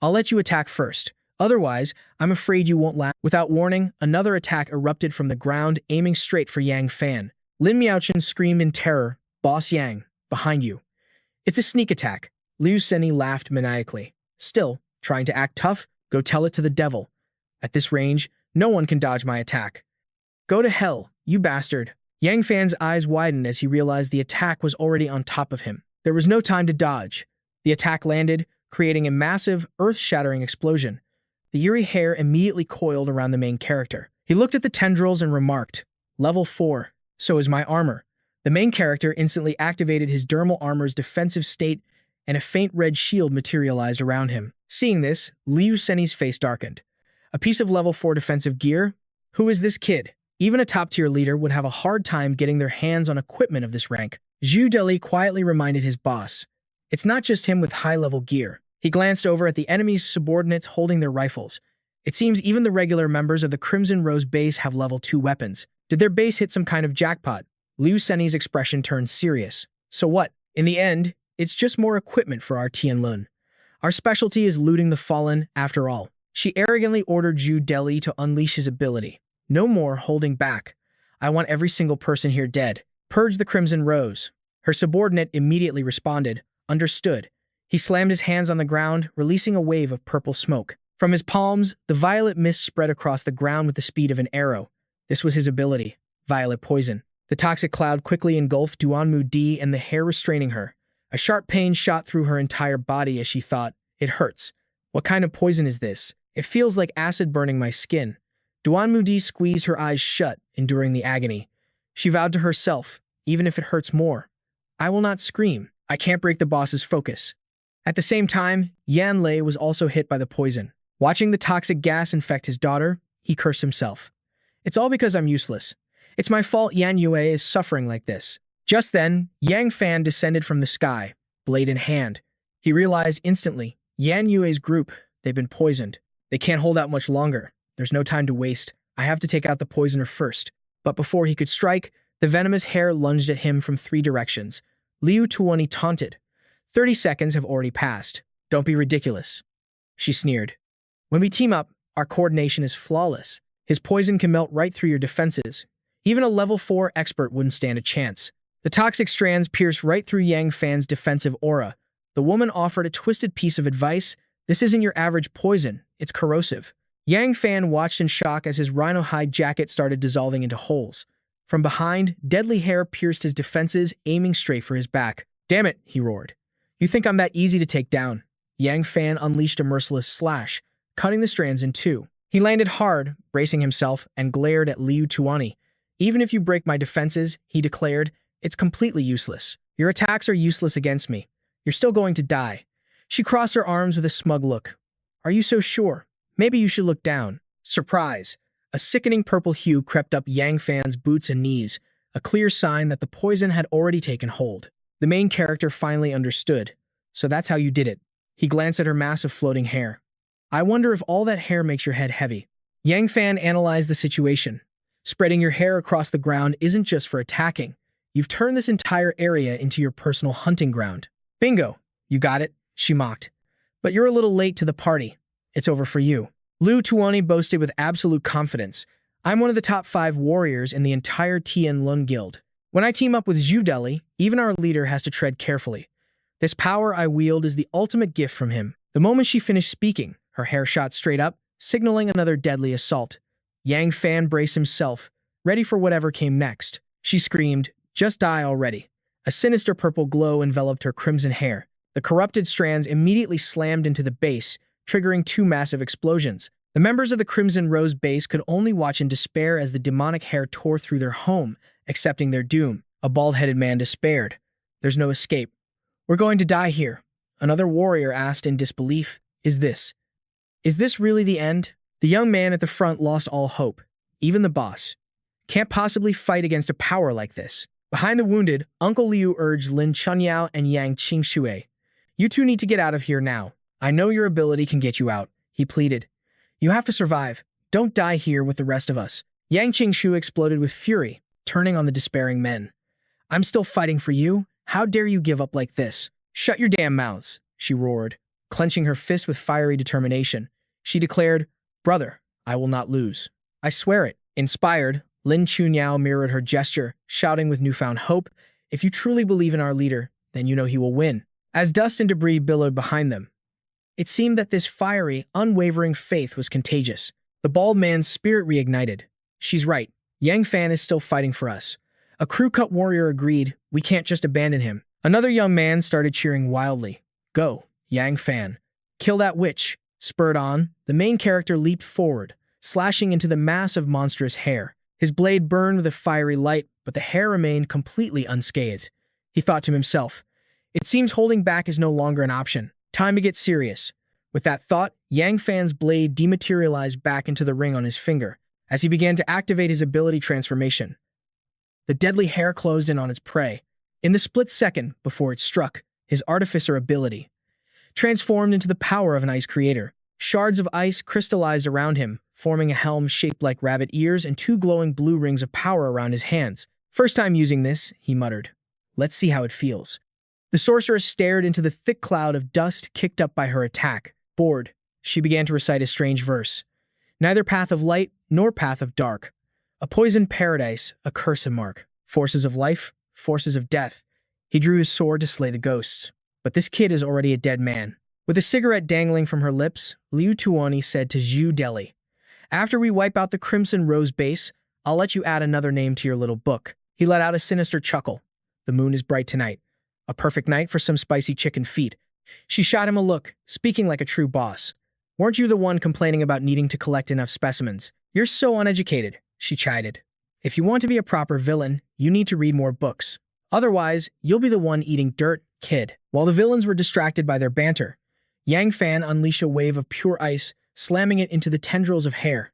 I'll let you attack first. Otherwise, I'm afraid you won't last." Without warning, another attack erupted from the ground, aiming straight for Yang Fan. Lin Miaochen screamed in terror, "Boss Yang, behind you." "It's a sneak attack." Liu Seni laughed maniacally. "Still, trying to act tough? Go tell it to the devil. At this range, no one can dodge my attack." "Go to hell, you bastard." Yang Fan's eyes widened as he realized the attack was already on top of him. There was no time to dodge. The attack landed, creating a massive, earth-shattering explosion. The eerie hair immediately coiled around the main character. He looked at the tendrils and remarked, "Level 4, so is my armor." The main character instantly activated his dermal armor's defensive state, and a faint red shield materialized around him. Seeing this, Liu Seni's face darkened. "A piece of level 4 defensive gear? Who is this kid?" Even a top-tier leader would have a hard time getting their hands on equipment of this rank. Zhu Deli quietly reminded his boss, "It's not just him with high-level gear." He glanced over at the enemy's subordinates holding their rifles. It seems even the regular members of the Crimson Rose base have level 2 weapons. Did their base hit some kind of jackpot? Liu Seni's expression turned serious. "So what? In the end, it's just more equipment for our Tianlun. Our specialty is looting the fallen, after all." She arrogantly ordered Zhu Deli to unleash his ability. "No more holding back. I want every single person here dead. Purge the Crimson Rose." Her subordinate immediately responded, "Understood." He slammed his hands on the ground, releasing a wave of purple smoke. From his palms, the violet mist spread across the ground with the speed of an arrow. This was his ability, violet poison. The toxic cloud quickly engulfed Duanmu Di and the hair restraining her. A sharp pain shot through her entire body as she thought, "It hurts. What kind of poison is this? It feels like acid burning my skin." Duanmu Di squeezed her eyes shut, enduring the agony. She vowed to herself, "Even if it hurts more, I will not scream. I can't break the boss's focus." At the same time, Yan Lei was also hit by the poison. Watching the toxic gas infect his daughter, he cursed himself. "It's all because I'm useless. It's my fault Yan Yue is suffering like this." Just then, Yang Fan descended from the sky, blade in hand. He realized instantly, Yan Yue's group, they've been poisoned. They can't hold out much longer. There's no time to waste. I have to take out the poisoner first. But before he could strike, the venomous hair lunged at him from 3 directions. Liu Tuani taunted. 30 seconds have already passed. Don't be ridiculous. She sneered. When we team up, our coordination is flawless. His poison can melt right through your defenses. Even a level 4 expert wouldn't stand a chance. The toxic strands pierced right through Yang Fan's defensive aura. The woman offered a twisted piece of advice. This isn't your average poison. It's corrosive. Yang Fan watched in shock as his rhino hide jacket started dissolving into holes. From behind, deadly hair pierced his defenses, aiming straight for his back. "Damn it," he roared. "You think I'm that easy to take down?" Yang Fan unleashed a merciless slash, cutting the strands in 2. He landed hard, bracing himself, and glared at Liu Tuani. "Even if you break my defenses," he declared, "it's completely useless. Your attacks are useless against me. You're still going to die." She crossed her arms with a smug look. "Are you so sure? Maybe you should look down." Surprise! A sickening purple hue crept up Yang Fan's boots and knees, a clear sign that the poison had already taken hold. The main character finally understood. "So that's how you did it." He glanced at her mass of floating hair. "I wonder if all that hair makes your head heavy." Yang Fan analyzed the situation. "Spreading your hair across the ground isn't just for attacking. You've turned this entire area into your personal hunting ground." "Bingo! You got it," she mocked. "But you're a little late to the party. It's over for you." Liu Tuani boasted with absolute confidence. "I'm one of the top 5 warriors in the entire Tianlun Guild. When I team up with Zhu Deli, even our leader has to tread carefully. This power I wield is the ultimate gift from him." The moment she finished speaking, her hair shot straight up, signaling another deadly assault. Yang Fan braced himself, ready for whatever came next. She screamed, "Just die already." A sinister purple glow enveloped her crimson hair. The corrupted strands immediately slammed into the base, triggering two massive explosions. The members of the Crimson Rose base could only watch in despair as the demonic hair tore through their home, accepting their doom. A bald-headed man despaired. There's no escape. We're going to die here. Another warrior asked in disbelief. Is this really the end? The young man at the front lost all hope. Even the boss can't possibly fight against a power like this. Behind the wounded, Uncle Liu urged Lin Chunyao and Yang Qingshui. You two need to get out of here now. I know your ability can get you out, he pleaded. You have to survive. Don't die here with the rest of us. Yang Qingshui exploded with fury, turning on the despairing men. I'm still fighting for you. How dare you give up like this? Shut your damn mouths, she roared, clenching her fist with fiery determination. She declared, Brother, I will not lose. I swear it. Inspired, Lin Chunyao mirrored her gesture, shouting with newfound hope, If you truly believe in our leader, then you know he will win. As dust and debris billowed behind them, it seemed that this fiery, unwavering faith was contagious. The bald man's spirit reignited. She's right. Yang Fan is still fighting for us. A crew-cut warrior agreed, we can't just abandon him. Another young man started cheering wildly. Go, Yang Fan. Kill that witch. Spurred on, the main character leaped forward, slashing into the mass of monstrous hair. His blade burned with a fiery light, but the hair remained completely unscathed. He thought to himself, it seems holding back is no longer an option. Time to get serious. With that thought, Yang Fan's blade dematerialized back into the ring on his finger as he began to activate his ability transformation. The deadly hair closed in on its prey. In the split second before it struck, his artificer ability transformed into the power of an ice creator. Shards of ice crystallized around him, forming a helm shaped like rabbit ears and two glowing blue rings of power around his hands. First time using this, he muttered. Let's see how it feels. The sorceress stared into the thick cloud of dust kicked up by her attack. Bored, she began to recite a strange verse. Neither path of light nor path of dark. A poisoned paradise, a cursed mark. Forces of life, forces of death. He drew his sword to slay the ghosts. But this kid is already a dead man. With a cigarette dangling from her lips, Liu Tuani said to Zhu Deli, After we wipe out the Crimson Rose base, I'll let you add another name to your little book. He let out a sinister chuckle. The moon is bright tonight. A perfect night for some spicy chicken feet. She shot him a look, speaking like a true boss. Weren't you the one complaining about needing to collect enough specimens? You're so uneducated, she chided. If you want to be a proper villain, you need to read more books. Otherwise, you'll be the one eating dirt, kid. While the villains were distracted by their banter, Yang Fan unleashed a wave of pure ice, slamming it into the tendrils of hair.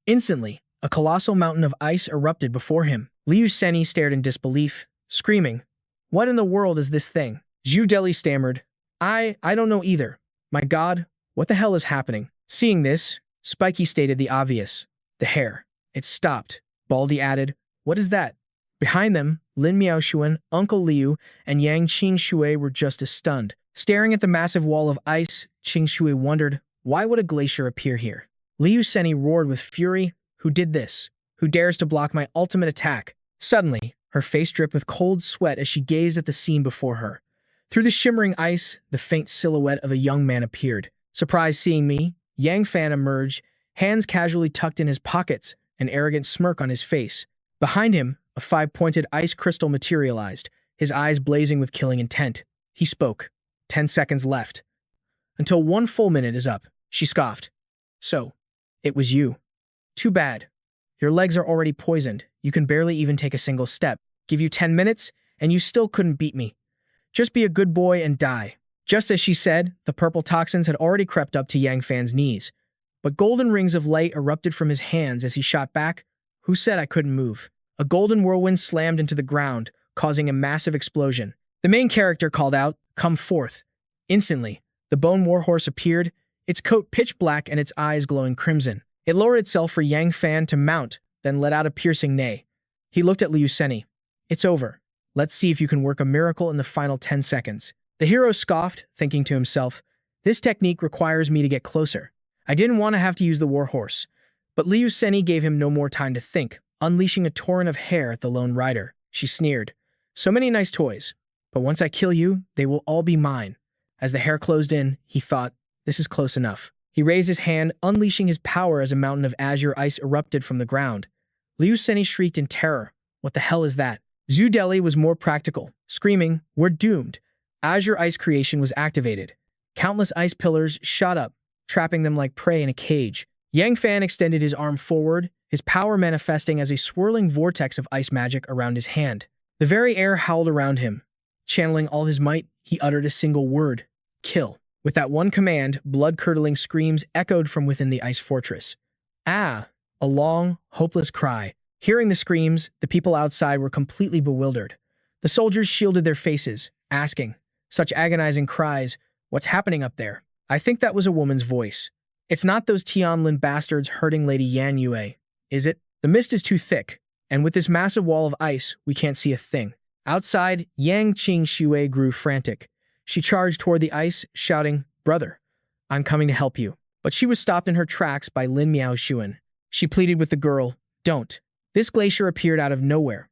Instantly, a colossal mountain of ice erupted before him. Liu Seni stared in disbelief, screaming, What in the world is this thing? Zhu Deli stammered, I don't know either. My god, what the hell is happening? Seeing this, Spiky stated the obvious. The hair. It stopped. Baldy added, What is that? Behind them, Lin Miaoshuan, Uncle Liu, and Yang Qingshui were just as stunned. Staring at the massive wall of ice, Qingshui wondered, why would a glacier appear here? Liu Seni roared with fury, Who did this? Who dares to block my ultimate attack? Suddenly, her face dripped with cold sweat as she gazed at the scene before her. Through the shimmering ice, the faint silhouette of a young man appeared. Surprised seeing me, Yang Fan emerged, hands casually tucked in his pockets, an arrogant smirk on his face. Behind him, a five-pointed ice crystal materialized, his eyes blazing with killing intent. He spoke. 10 seconds left. Until 1 full minute is up, she scoffed. So, it was you. Too bad. Your legs are already poisoned. You can barely even take a single step. Give you 10 minutes, and you still couldn't beat me. Just be a good boy and die. Just as she said, the purple toxins had already crept up to Yang Fan's knees. But golden rings of light erupted from his hands as he shot back. Who said I couldn't move? A golden whirlwind slammed into the ground, causing a massive explosion. The main character called out, Come forth. Instantly, the bone warhorse appeared, its coat pitch black and its eyes glowing crimson. It lowered itself for Yang Fan to mount, then let out a piercing neigh. He looked at Liu Seni. It's over. Let's see if you can work a miracle in the final 10 seconds. The hero scoffed, thinking to himself, This technique requires me to get closer. I didn't want to have to use the warhorse. But Liu Seni gave him no more time to think, unleashing a torrent of hair at the lone rider. She sneered. So many nice toys. But once I kill you, they will all be mine. As the hair closed in, he thought, This is close enough. He raised his hand, unleashing his power as a mountain of azure ice erupted from the ground. Liu Seni shrieked in terror. What the hell is that? Zhu Deli was more practical, screaming, "We're doomed." Azure ice creation was activated. Countless ice pillars shot up, trapping them like prey in a cage. Yang Fan extended his arm forward, his power manifesting as a swirling vortex of ice magic around his hand. The very air howled around him. Channeling all his might, he uttered a single word: kill. With that one command, blood-curdling screams echoed from within the ice fortress. Ah! A long, hopeless cry. Hearing the screams, the people outside were completely bewildered. The soldiers shielded their faces, asking, such agonizing cries, "What's happening up there?" I think that was a woman's voice. "It's not those Tianlin bastards hurting Lady Yan Yue, is it? The mist is too thick, and with this massive wall of ice, we can't see a thing." Outside, Yang Qingxue grew frantic. She charged toward the ice, shouting, "Brother, I'm coming to help you." But she was stopped in her tracks by Lin Miaoxuan. She pleaded with the girl, "Don't. This glacier appeared out of nowhere.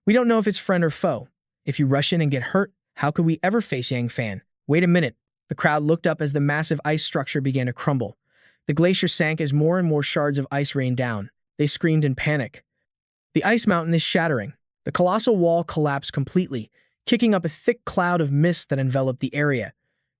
We don't know if it's friend or foe. If you rush in and get hurt, how could we ever face Yang Fan?" "Wait a minute." The crowd looked up as the massive ice structure began to crumble. The glacier sank as more and more shards of ice rained down. They screamed in panic. "The ice mountain is shattering." The colossal wall collapsed completely, kicking up a thick cloud of mist that enveloped the area.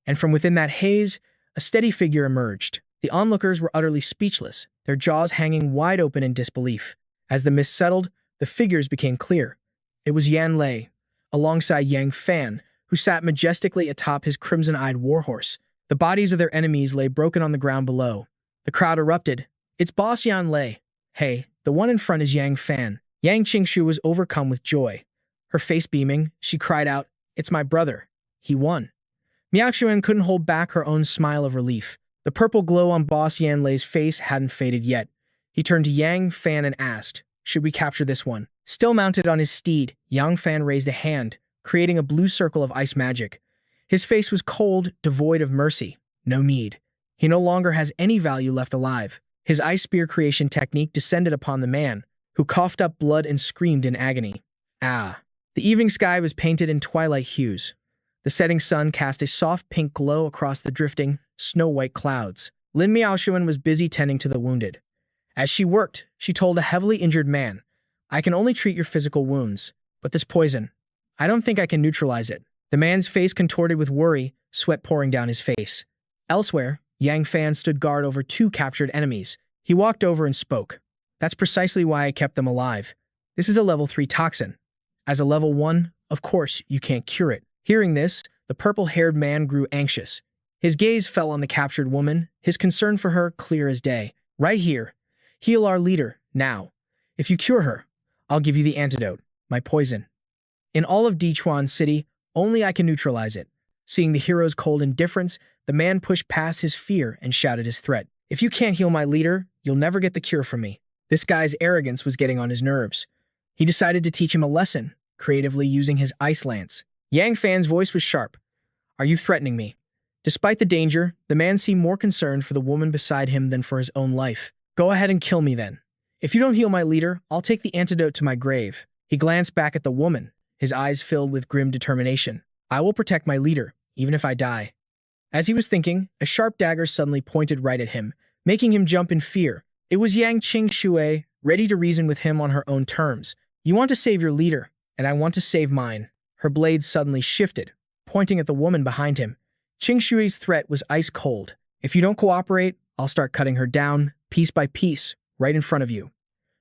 And from within that haze, a steady figure emerged. The onlookers were utterly speechless, their jaws hanging wide open in disbelief. As the mist settled, the figures became clear. It was Yan Lei, alongside Yang Fan, who sat majestically atop his crimson-eyed warhorse. The bodies of their enemies lay broken on the ground below. The crowd erupted. "It's boss Yan Lei. Hey, the one in front is Yang Fan." Yang Qingshu was overcome with joy. Her face beaming, she cried out, "It's my brother. He won." Miaoxuan couldn't hold back her own smile of relief. The purple glow on boss Yan Lei's face hadn't faded yet. He turned to Yang Fan and asked, "Should we capture this one?" Still mounted on his steed, Yang Fan raised a hand, creating a blue circle of ice magic. His face was cold, devoid of mercy. No need. He no longer has any value left alive. His ice spear creation technique descended upon the man, who coughed up blood and screamed in agony. Ah! The evening sky was painted in twilight hues. The setting sun cast a soft pink glow across the drifting, snow-white clouds. Lin Miaoxuan was busy tending to the wounded. As she worked, she told a heavily injured man, "I can only treat your physical wounds, but this poison, I don't think I can neutralize it." The man's face contorted with worry, sweat pouring down his face. Elsewhere, Yang Fan stood guard over two captured enemies. He walked over and spoke. "That's precisely why I kept them alive. This is a level 3 toxin. As a level 1, of course, you can't cure it." Hearing this, the purple-haired man grew anxious. His gaze fell on the captured woman, his concern for her clear as day. "Right here. Heal our leader, now. If you cure her, I'll give you the antidote, my poison. In all of Dichuan City, only I can neutralize it." Seeing the hero's cold indifference, the man pushed past his fear and shouted his threat. "If you can't heal my leader, you'll never get the cure from me." This guy's arrogance was getting on his nerves. He decided to teach him a lesson, creatively using his ice lance. Yang Fan's voice was sharp. "Are you threatening me?" Despite the danger, the man seemed more concerned for the woman beside him than for his own life. "Go ahead and kill me then. If you don't heal my leader, I'll take the antidote to my grave." He glanced back at the woman, his eyes filled with grim determination. "I will protect my leader, even if I die." As he was thinking, a sharp dagger suddenly pointed right at him, making him jump in fear. It was Yang Qingxue, ready to reason with him on her own terms. "You want to save your leader, and I want to save mine." Her blade suddenly shifted, pointing at the woman behind him. Qingshui's threat was ice cold. "If you don't cooperate, I'll start cutting her down, piece by piece, right in front of you."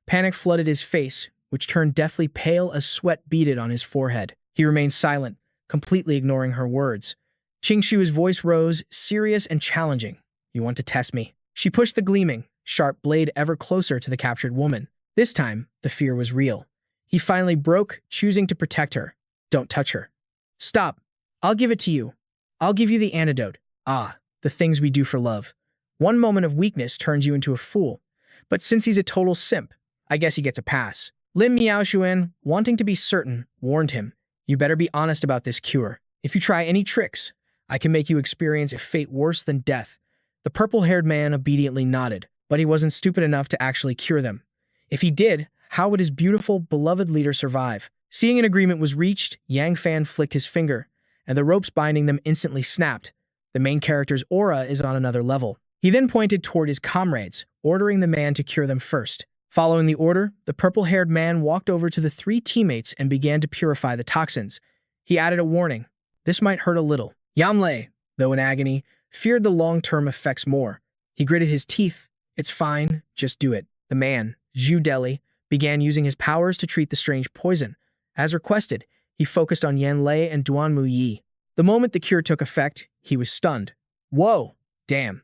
Panic flooded his face, which turned deathly pale as sweat beaded on his forehead. He remained silent, completely ignoring her words. Qingshui's voice rose, serious and challenging. "You want to test me?" She pushed the gleaming, sharp blade ever closer to the captured woman. This time, the fear was real. He finally broke, choosing to protect her. "Don't touch her." "Stop. I'll give it to you. I'll give you the antidote." Ah, the things we do for love. One moment of weakness turns you into a fool. But since he's a total simp, I guess he gets a pass. Lin Miaoxuan, wanting to be certain, warned him, "You better be honest about this cure. If you try any tricks, I can make you experience a fate worse than death." The purple-haired man obediently nodded, but he wasn't stupid enough to actually cure them. If he did, how would his beautiful, beloved leader survive? Seeing an agreement was reached, Yang Fan flicked his finger, and the ropes binding them instantly snapped. The main character's aura is on another level. He then pointed toward his comrades, ordering the man to cure them first. Following the order, the purple-haired man walked over to the three teammates and began to purify the toxins. He added a warning. This might hurt a little. Yanlei, though in agony, feared the long-term effects more. He gritted his teeth. It's fine, just do it. The man, Zhu Deli, began using his powers to treat the strange poison. As requested, he focused on Yanlei and Duanmu Yi. The moment the cure took effect, he was stunned. Whoa, damn.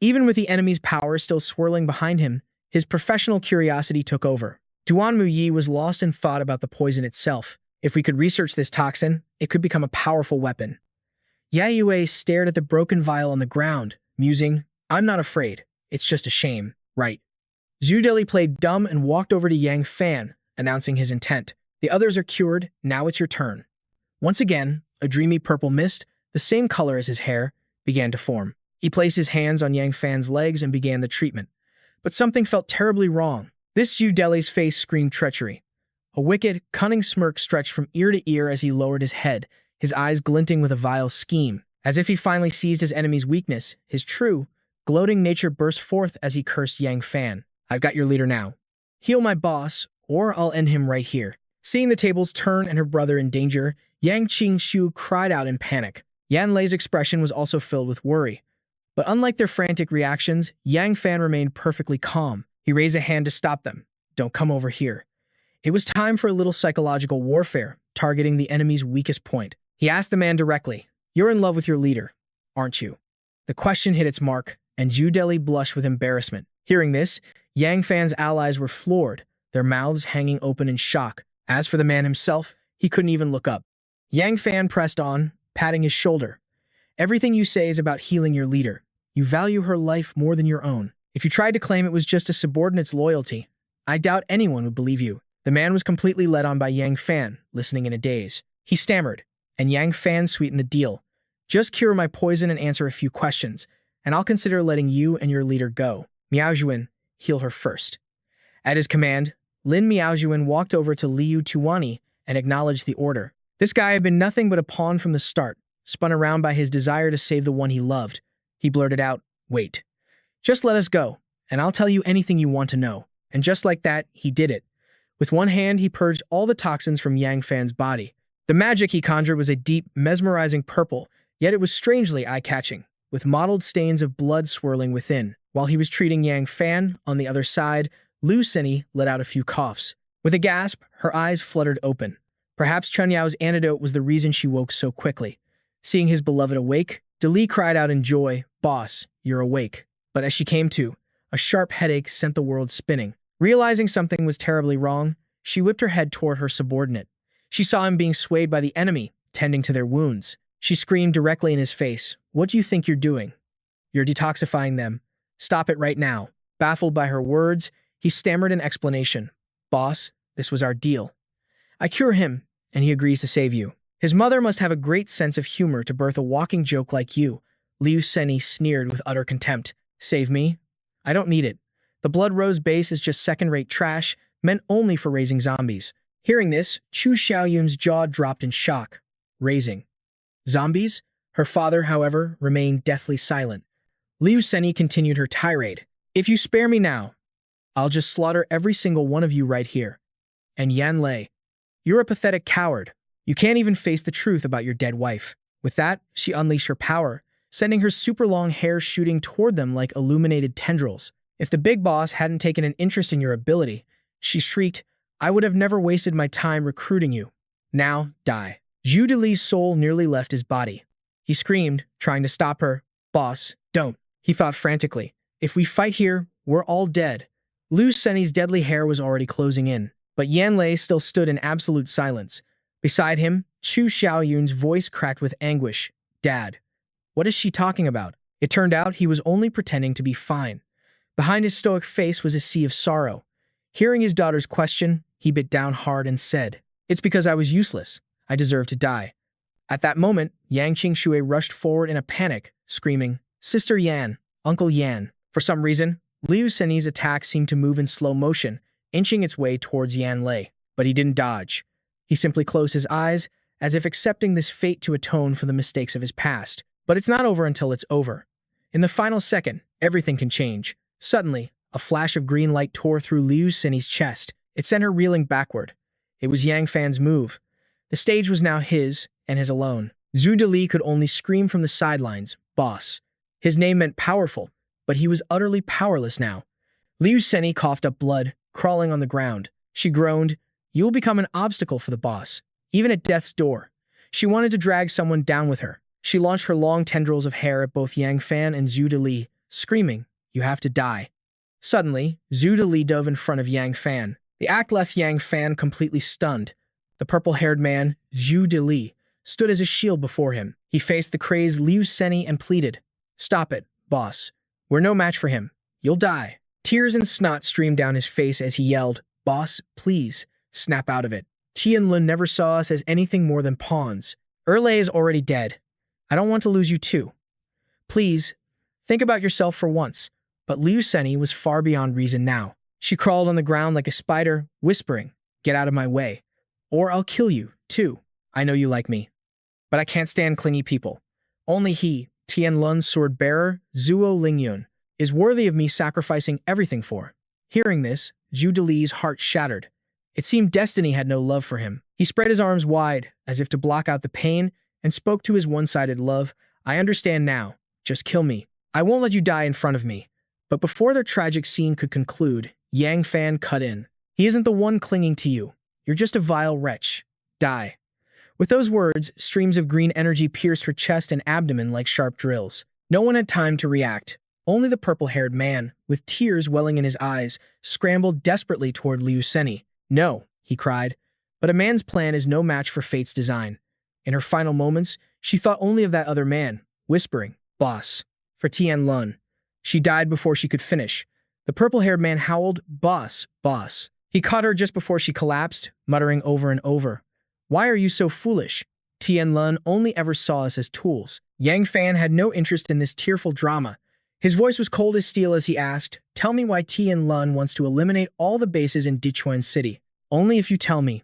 Even with the enemy's power still swirling behind him, his professional curiosity took over. Duanmu Yi was lost in thought about the poison itself. If we could research this toxin, it could become a powerful weapon. Yayue stared at the broken vial on the ground, musing, I'm not afraid. It's just a shame, right? Zhu Deli played dumb and walked over to Yang Fan, announcing his intent. The others are cured, now it's your turn. Once again, a dreamy purple mist, the same color as his hair, began to form. He placed his hands on Yang Fan's legs and began the treatment. But something felt terribly wrong. This Zhu Deli's face screamed treachery. A wicked, cunning smirk stretched from ear to ear as he lowered his head, his eyes glinting with a vile scheme. As if he finally seized his enemy's weakness, his true, gloating nature burst forth as he cursed Yang Fan. I've got your leader now. Heal my boss, or I'll end him right here. Seeing the tables turn and her brother in danger, Yang Qingshu cried out in panic. Yan Lei's expression was also filled with worry. But unlike their frantic reactions, Yang Fan remained perfectly calm. He raised a hand to stop them. Don't come over here. It was time for a little psychological warfare, targeting the enemy's weakest point. He asked the man directly, You're in love with your leader, aren't you? The question hit its mark, and Zhu Deli blushed with embarrassment. Hearing this, Yang Fan's allies were floored, their mouths hanging open in shock. As for the man himself, he couldn't even look up. Yang Fan pressed on, patting his shoulder. Everything you say is about healing your leader. You value her life more than your own. If you tried to claim it was just a subordinate's loyalty, I doubt anyone would believe you. The man was completely led on by Yang Fan, listening in a daze. He stammered, and Yang Fan sweetened the deal. Just cure my poison and answer a few questions, and I'll consider letting you and your leader go. Miaojuan, heal her first. At his command, Lin Miaojuan walked over to Liu Tuani and acknowledged the order. This guy had been nothing but a pawn from the start, spun around by his desire to save the one he loved. He blurted out, Wait. Just let us go, and I'll tell you anything you want to know. And just like that, he did it. With one hand, he purged all the toxins from Yang Fan's body. The magic he conjured was a deep, mesmerizing purple, yet it was strangely eye-catching, with mottled stains of blood swirling within. While he was treating Yang Fan, on the other side, Lu Seni let out a few coughs. With a gasp, her eyes fluttered open. Perhaps Chun Yao's antidote was the reason she woke so quickly. Seeing his beloved awake, Deli cried out in joy, Boss, you're awake. But as she came to, a sharp headache sent the world spinning. Realizing something was terribly wrong, she whipped her head toward her subordinate. She saw him being swayed by the enemy, tending to their wounds. She screamed directly in his face, What do you think you're doing? You're detoxifying them. Stop it right now. Baffled by her words, he stammered an explanation. Boss, this was our deal. I cure him, and he agrees to save you. His mother must have a great sense of humor to birth a walking joke like you. Liu Seni sneered with utter contempt. Save me? I don't need it. The Blood Rose base is just second-rate trash, meant only for raising zombies. Hearing this, Chu Xiaoyun's jaw dropped in shock. Raising zombies? Her father, however, remained deathly silent. Liu Seni continued her tirade. If you spare me now, I'll just slaughter every single one of you right here. And Yan Lei, you're a pathetic coward. You can't even face the truth about your dead wife. With that, she unleashed her power, sending her super long hair shooting toward them like illuminated tendrils. If the big boss hadn't taken an interest in your ability, she shrieked, I would have never wasted my time recruiting you. Now, die. Zhu Deli's soul nearly left his body. He screamed, trying to stop her. Boss, don't. He thought frantically. If we fight here, we're all dead. Liu Seni's deadly hair was already closing in, but Yan Lei still stood in absolute silence. Beside him, Chu Xiaoyun's voice cracked with anguish. Dad, what is she talking about? It turned out he was only pretending to be fine. Behind his stoic face was a sea of sorrow. Hearing his daughter's question, he bit down hard and said, It's because I was useless. I deserve to die. At that moment, Yang Qingshui rushed forward in a panic, screaming, Sister Yan, Uncle Yan. For some reason, Liu Seni's attack seemed to move in slow motion, inching its way towards Yan Lei. But he didn't dodge. He simply closed his eyes, as if accepting this fate to atone for the mistakes of his past. But it's not over until it's over. In the final second, everything can change. Suddenly, A flash of green light tore through Liu Xinyi's chest. It sent her reeling backward. It was Yang Fan's move. The stage was now his, and his alone. Zhu Deli could only scream from the sidelines, "Boss." His name meant powerful, but he was utterly powerless now. Liu Xinyi coughed up blood, crawling on the ground. She groaned, "You will become an obstacle for the boss, even at death's door." She wanted to drag someone down with her. She launched her long tendrils of hair at both Yang Fan and Zhu Deli, screaming, "You have to die." Suddenly, Zhu Deli dove in front of Yang Fan. The act left Yang Fan completely stunned. The purple-haired man, Zhu Deli, stood as a shield before him. He faced the crazed Liu Xinyi and pleaded, "Stop it, boss. We're no match for him. You'll die." Tears and snot streamed down his face as he yelled, "Boss, please, snap out of it. Tianlun never saw us as anything more than pawns. Erlei is already dead. I don't want to lose you too. Please, think about yourself for once." But Liu Xinyi was far beyond reason now. She crawled on the ground like a spider, whispering, "Get out of my way, or I'll kill you, too. I know you like me. But I can't stand clingy people. Only he, Tianlun's sword-bearer, Zuo Lingyun, is worthy of me sacrificing everything for." Hearing this, Zhu Deli's heart shattered. It seemed destiny had no love for him. He spread his arms wide, as if to block out the pain, and spoke to his one-sided love, "I understand now. Just kill me. I won't let you die in front of me." But before their tragic scene could conclude, Yang Fan cut in. "He isn't the one clinging to you. You're just a vile wretch. Die." With those words, streams of green energy pierced her chest and abdomen like sharp drills. No one had time to react. Only the purple-haired man, with tears welling in his eyes, scrambled desperately toward Liu Xinyi. "No," he cried, "but a man's plan is no match for fate's design." In her final moments, she thought only of that other man, whispering, "Boss," for Tianlun. She died before she could finish. The purple-haired man howled, "Boss, boss." He caught her just before she collapsed, muttering over and over, "Why are you so foolish? Tianlun only ever saw us as tools." Yang Fan had no interest in this tearful drama. His voice was cold as steel as he asked, "Tell me why Tianlun wants to eliminate all the bases in Dichuan City. Only if you tell me.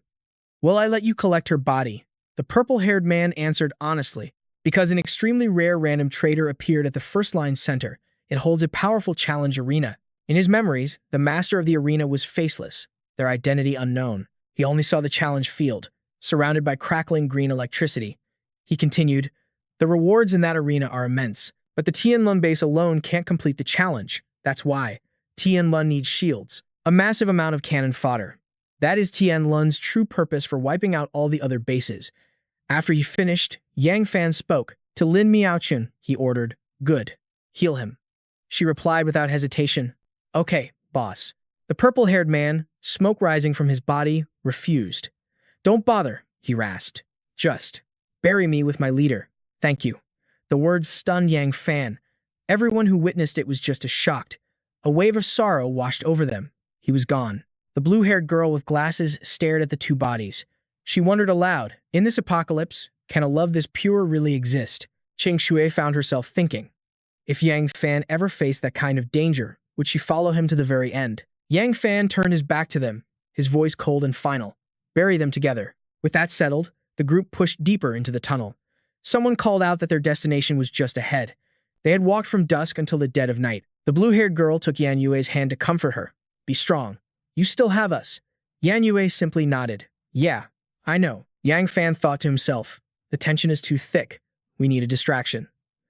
Will I let you collect her body?" The purple-haired man answered honestly, "Because an extremely rare random traitor appeared at the first-line center. It holds a powerful challenge arena. In his memories, the master of the arena was faceless, their identity unknown. He only saw the challenge field, surrounded by crackling green electricity." He continued, "The rewards in that arena are immense, but the Tianlun base alone can't complete the challenge. That's why Tianlun needs shields, a massive amount of cannon fodder. That is Tianlun's true purpose for wiping out all the other bases." After he finished, Yang Fan spoke. "To Lin Miaochun," he ordered. "Good. Heal him." She replied without hesitation, "Okay, boss." The purple-haired man, smoke rising from his body, refused. "Don't bother," he rasped. "Just bury me with my leader. Thank you." The words stunned Yang Fan. Everyone who witnessed it was just as shocked. A wave of sorrow washed over them. He was gone. The blue-haired girl with glasses stared at the two bodies. She wondered aloud, in this apocalypse, can a love this pure really exist? Qing Shui found herself thinking, if Yang Fan ever faced that kind of danger, would she follow him to the very end? Yang Fan turned his back to them, his voice cold and final. "Bury them together." With that settled, the group pushed deeper into the tunnel. Someone called out that their destination was just ahead. They had walked from dusk until the dead of night. The blue-haired girl took Yan Yue's hand to comfort her. "Be strong. You still have us." Yan Yue simply nodded. "Yeah, I know." Yang Fan thought to himself, the tension is too thick. We need a distraction.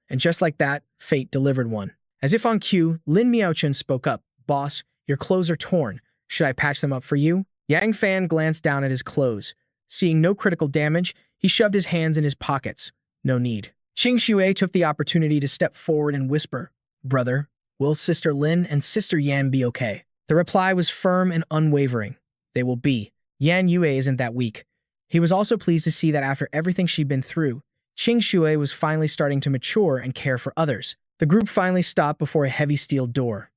And just like that, fate delivered one. As if on cue, Lin Miaochun spoke up. "Boss, your clothes are torn. Should I patch them up for you?" Yang Fan glanced down at his clothes. Seeing no critical damage, he shoved his hands in his pockets. "No need." Qing Shui took the opportunity to step forward and whisper, "Brother, will Sister Lin and Sister Yan be okay?" The reply was firm and unwavering. "They will be." Yan Yue isn't that weak. He was also pleased to see that after everything she'd been through, Qing Shui was finally starting to mature and care for others. The group finally stopped before a heavy steel door.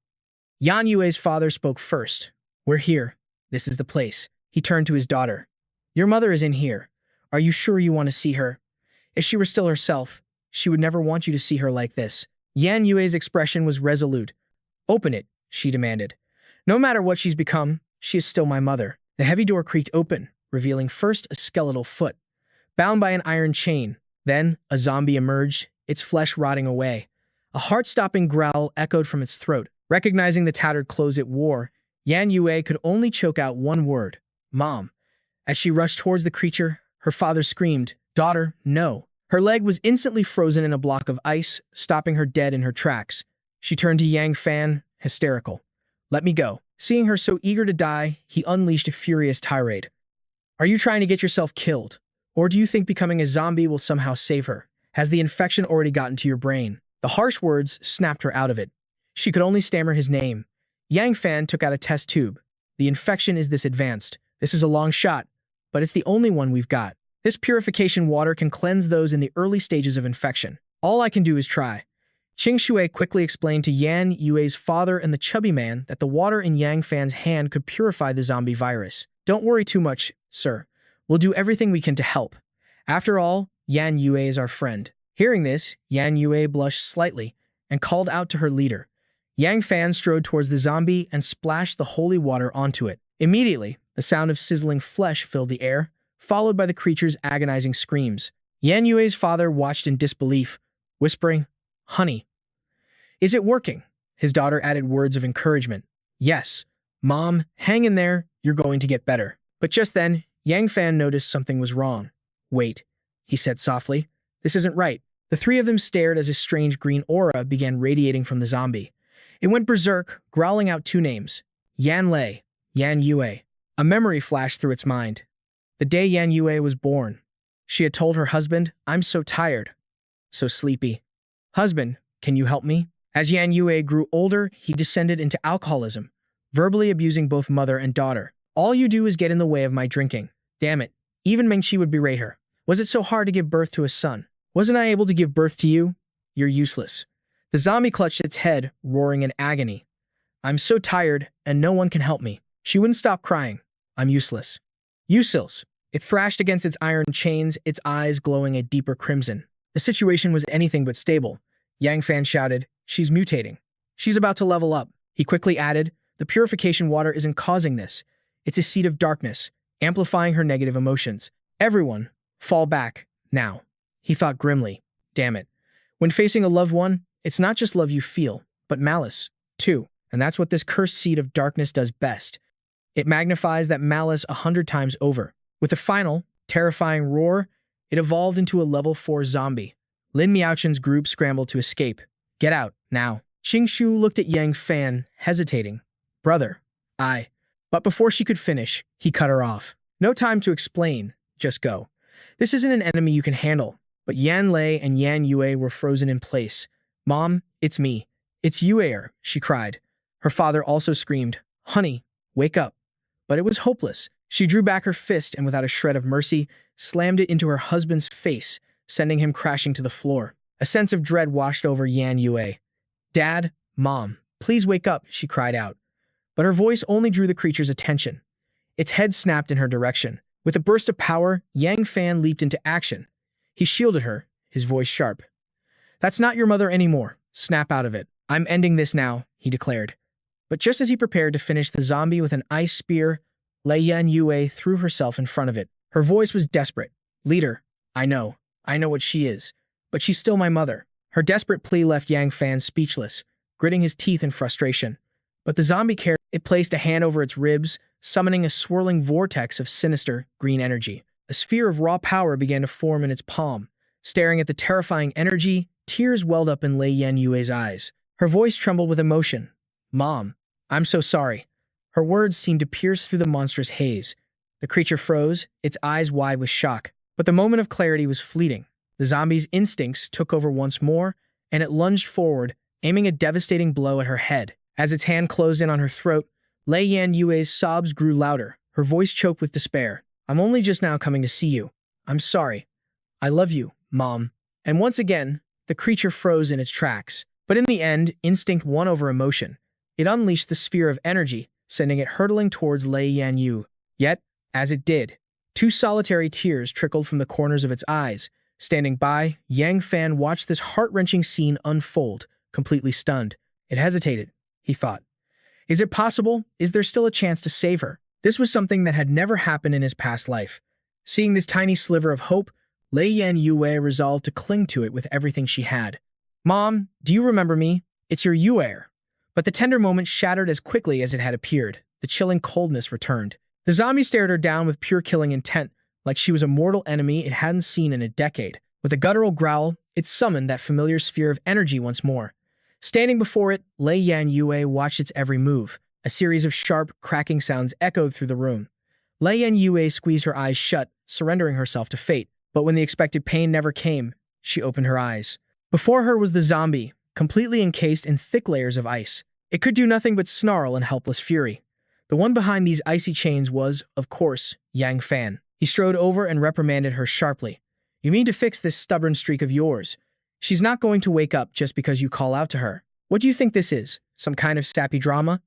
Yan Yue's father spoke first. "We're here. This is the place." He turned to his daughter. "Your mother is in here. Are you sure you want to see her? If she were still herself, she would never want you to see her like this." Yan Yue's expression was resolute. "Open it," she demanded. "No matter what she's become, she is still my mother." The heavy door creaked open, revealing first a skeletal foot, bound by an iron chain. Then, a zombie emerged, its flesh rotting away. A heart-stopping growl echoed from its throat. Recognizing the tattered clothes it wore, Yan Yue could only choke out one word, Mom. As she rushed towards the creature, her father screamed, Daughter, no. Her leg was instantly frozen in a block of ice, stopping her dead in her tracks. She turned to Yang Fan, hysterical. Let me go. Seeing her so eager to die, he unleashed a furious tirade. Are you trying to get yourself killed? Or do you think becoming a zombie will somehow save her? Has the infection already gotten to your brain? The harsh words snapped her out of it. She could only stammer his name. Yang Fan took out a test tube. The infection is this advanced. This is a long shot, but it's the only one we've got. This purification water can cleanse those in the early stages of infection. All I can do is try. Qing Shui quickly explained to Yan Yue's father and the chubby man that the water in Yang Fan's hand could purify the zombie virus. Don't worry too much, sir. We'll do everything we can to help. After all, Yan Yue is our friend. Hearing this, Yan Yue blushed slightly and called out to her leader. Yang Fan strode towards the zombie and splashed the holy water onto it. Immediately, the sound of sizzling flesh filled the air, followed by the creature's agonizing screams. Yan Yue's father watched in disbelief, whispering, Honey. Is it working? His daughter added words of encouragement. Yes. Mom, hang in there, you're going to get better. But just then, Yang Fan noticed something was wrong. Wait, he said softly. This isn't right. The three of them stared as a strange green aura began radiating from the zombie. It went berserk, growling out two names. Yan Lei, Yan Yue. A memory flashed through its mind. The day Yan Yue was born. She had told her husband, I'm so tired, so sleepy. Husband, can you help me? As Yan Yue grew older, he descended into alcoholism, verbally abusing both mother and daughter. All you do is get in the way of my drinking. Damn it. Even Mengqi would berate her. Was it so hard to give birth to a son? Wasn't I able to give birth to you? You're useless. The zombie clutched its head, roaring in agony. I'm so tired, and no one can help me. She wouldn't stop crying. I'm useless. Useless. It thrashed against its iron chains, its eyes glowing a deeper crimson. The situation was anything but stable. Yang Fan shouted, She's mutating. She's about to level up. He quickly added, The purification water isn't causing this. It's a seed of darkness, amplifying her negative emotions. Everyone, fall back, now. He thought grimly. Damn it. When facing a loved one, it's not just love you feel, but malice, too. And that's what this cursed seed of darkness does best. It magnifies that malice 100 times over. With a final, terrifying roar, it evolved into a level 4 zombie. Lin Miaochun's group scrambled to escape. Get out, now. Qing Shu looked at Yang Fan, hesitating. Brother, But before she could finish, he cut her off. No time to explain, just go. This isn't an enemy you can handle. But Yan Lei and Yan Yue were frozen in place. Mom, it's me. It's Yue, she cried. Her father also screamed, Honey, wake up. But it was hopeless. She drew back her fist and without a shred of mercy, slammed it into her husband's face, sending him crashing to the floor. A sense of dread washed over Yan Yue. Dad, Mom, please wake up, she cried out. But her voice only drew the creature's attention. Its head snapped in her direction. With a burst of power, Yang Fan leaped into action. He shielded her, his voice sharp. That's not your mother anymore. Snap out of it. I'm ending this now, he declared. But just as he prepared to finish the zombie with an ice spear, Lei Yan Yue threw herself in front of it. Her voice was desperate. Leader, I know what she is. But she's still my mother. Her desperate plea left Yang Fan speechless, gritting his teeth in frustration. But the zombie cared. It placed a hand over its ribs, summoning a swirling vortex of sinister, green energy. A sphere of raw power began to form in its palm. Staring at the terrifying energy, tears welled up in Lei Yan Yue's eyes. Her voice trembled with emotion. Mom, I'm so sorry. Her words seemed to pierce through the monstrous haze. The creature froze, its eyes wide with shock. But the moment of clarity was fleeting. The zombie's instincts took over once more, and it lunged forward, aiming a devastating blow at her head. As its hand closed in on her throat, Lei Yan Yue's sobs grew louder, her voice choked with despair. I'm only just now coming to see you. I'm sorry. I love you, Mom. And once again, the creature froze in its tracks. But in the end, instinct won over emotion. It unleashed the sphere of energy, sending it hurtling towards Lei Yan Yu. Yet, as it did, two solitary tears trickled from the corners of its eyes. Standing by, Yang Fan watched this heart-wrenching scene unfold, completely stunned. It hesitated, he thought. Is it possible? Is there still a chance to save her? This was something that had never happened in his past life. Seeing this tiny sliver of hope, Lei Yan Yue resolved to cling to it with everything she had. Mom, do you remember me? It's your Yue. But the tender moment shattered as quickly as it had appeared. The chilling coldness returned. The zombie stared her down with pure killing intent, like she was a mortal enemy it hadn't seen in a decade. With a guttural growl, it summoned that familiar sphere of energy once more. Standing before it, Lei Yan Yue watched its every move. A series of sharp, cracking sounds echoed through the room. Lei Yan Yue squeezed her eyes shut, surrendering herself to fate. But when the expected pain never came, she opened her eyes. Before her was the zombie, completely encased in thick layers of ice. It could do nothing but snarl in helpless fury. The one behind these icy chains was, of course, Yang Fan. He strode over and reprimanded her sharply. You mean to fix this stubborn streak of yours? She's not going to wake up just because you call out to her. What do you think this is? Some kind of sappy drama?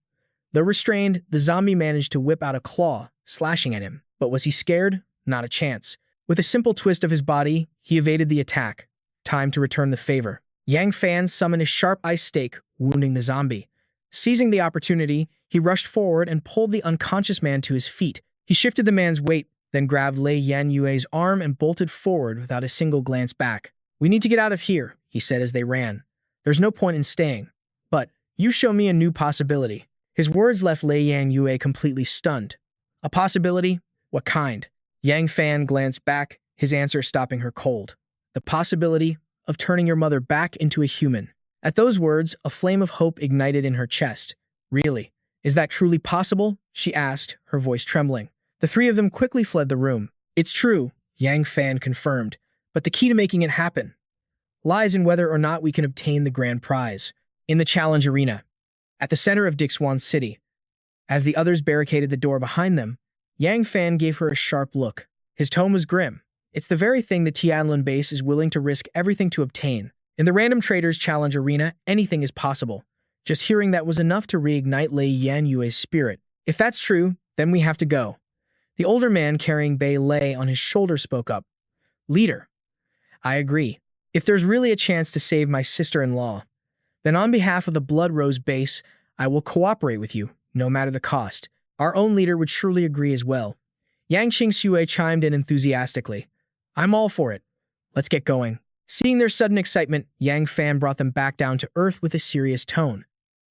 Though restrained, the zombie managed to whip out a claw, slashing at him. But was he scared? Not a chance. With a simple twist of his body, he evaded the attack. Time to return the favor. Yang Fan summoned a sharp ice stake, wounding the zombie. Seizing the opportunity, he rushed forward and pulled the unconscious man to his feet. He shifted the man's weight, then grabbed Lei Yan Yue's arm and bolted forward without a single glance back. We need to get out of here, he said as they ran. There's no point in staying. But, you show me a new possibility. His words left Lei Yan Yue completely stunned. A possibility? What kind? Yang Fan glanced back, his answer stopping her cold. The possibility of turning your mother back into a human. At those words, a flame of hope ignited in her chest. Really? Is that truly possible? She asked, her voice trembling. The three of them quickly fled the room. It's true, Yang Fan confirmed, but the key to making it happen lies in whether or not we can obtain the grand prize. In the challenge arena, at the center of Dixuan City. As the others barricaded the door behind them, Yang Fan gave her a sharp look. His tone was grim. It's the very thing the Tianlin base is willing to risk everything to obtain. In the Random Traitors Challenge arena, anything is possible. Just hearing that was enough to reignite Lei Yan Yue's spirit. If that's true, then we have to go. The older man carrying Bei Lei on his shoulder spoke up. Leader, I agree. If there's really a chance to save my sister-in-law, then on behalf of the Blood Rose base, I will cooperate with you, no matter the cost. Our own leader would surely agree as well. Yang Qingxue chimed in enthusiastically. I'm all for it. Let's get going. Seeing their sudden excitement, Yang Fan brought them back down to earth with a serious tone.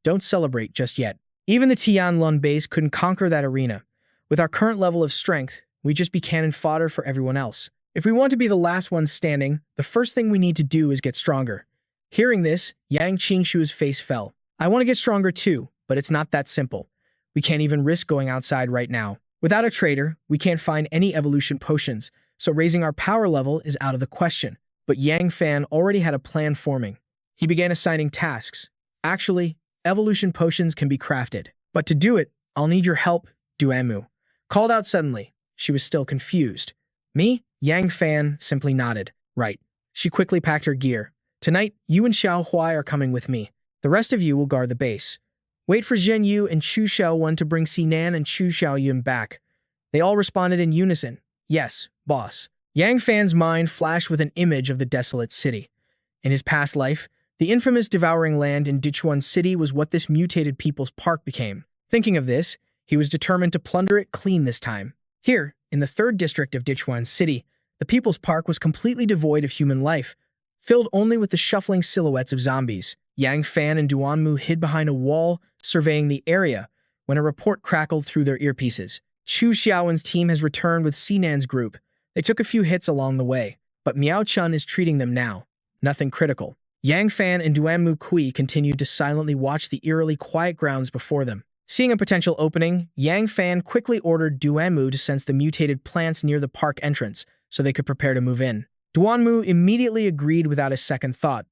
Don't celebrate just yet. Even the Tianlun base couldn't conquer that arena. With our current level of strength, we just be cannon fodder for everyone else. If we want to be the last ones standing, the first thing we need to do is get stronger. Hearing this, Yang Qingshu's face fell. I want to get stronger too, but it's not that simple. We can't even risk going outside right now. Without a traitor, we can't find any evolution potions, so raising our power level is out of the question. But Yang Fan already had a plan forming. He began assigning tasks. Actually, evolution potions can be crafted. But to do it, I'll need your help, Duamu. Called out suddenly. She was still confused. Me? Yang Fan simply nodded. Right. She quickly packed her gear. Tonight, you and Xiao Huai are coming with me. The rest of you will guard the base. Wait for Zhen Yu and Chu Xiaowen to bring Sinan and Chu Xiaoyun back. They all responded in unison. Yes, boss. Yang Fan's mind flashed with an image of the desolate city. In his past life, the infamous devouring land in Dichuan City was what this mutated people's park became. Thinking of this, he was determined to plunder it clean this time. Here, in the 3rd district of Dichuan City, the people's park was completely devoid of human life, filled only with the shuffling silhouettes of zombies. Yang Fan and Duanmu hid behind a wall, surveying the area, when a report crackled through their earpieces. Chu Xiaowen's team has returned with Sinan's group. They took a few hits along the way, but Miao Chun is treating them now. Nothing critical. Yang Fan and Duanmu Kui continued to silently watch the eerily quiet grounds before them. Seeing a potential opening, Yang Fan quickly ordered Duanmu to sense the mutated plants near the park entrance so they could prepare to move in. Duanmu immediately agreed without a second thought.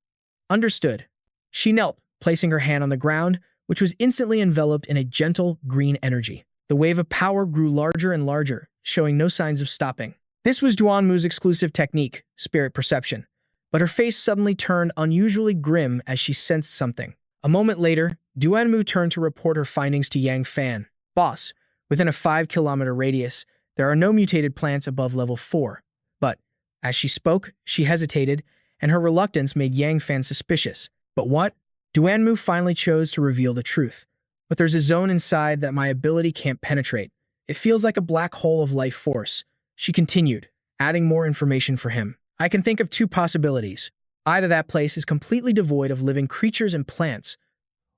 Understood. She knelt, placing her hand on the ground, which was instantly enveloped in a gentle, green energy. The wave of power grew larger and larger, showing no signs of stopping. This was Duanmu's exclusive technique, spirit perception. But her face suddenly turned unusually grim as she sensed something. A moment later, Duanmu turned to report her findings to Yang Fan. Boss, within a 5-kilometer radius, there are no mutated plants above level 4. But, as she spoke, she hesitated, and her reluctance made Yang Fan suspicious. But what? Duanmu finally chose to reveal the truth. But there's a zone inside that my ability can't penetrate. It feels like a black hole of life force. She continued, adding more information for him. I can think of 2 possibilities. Either that place is completely devoid of living creatures and plants,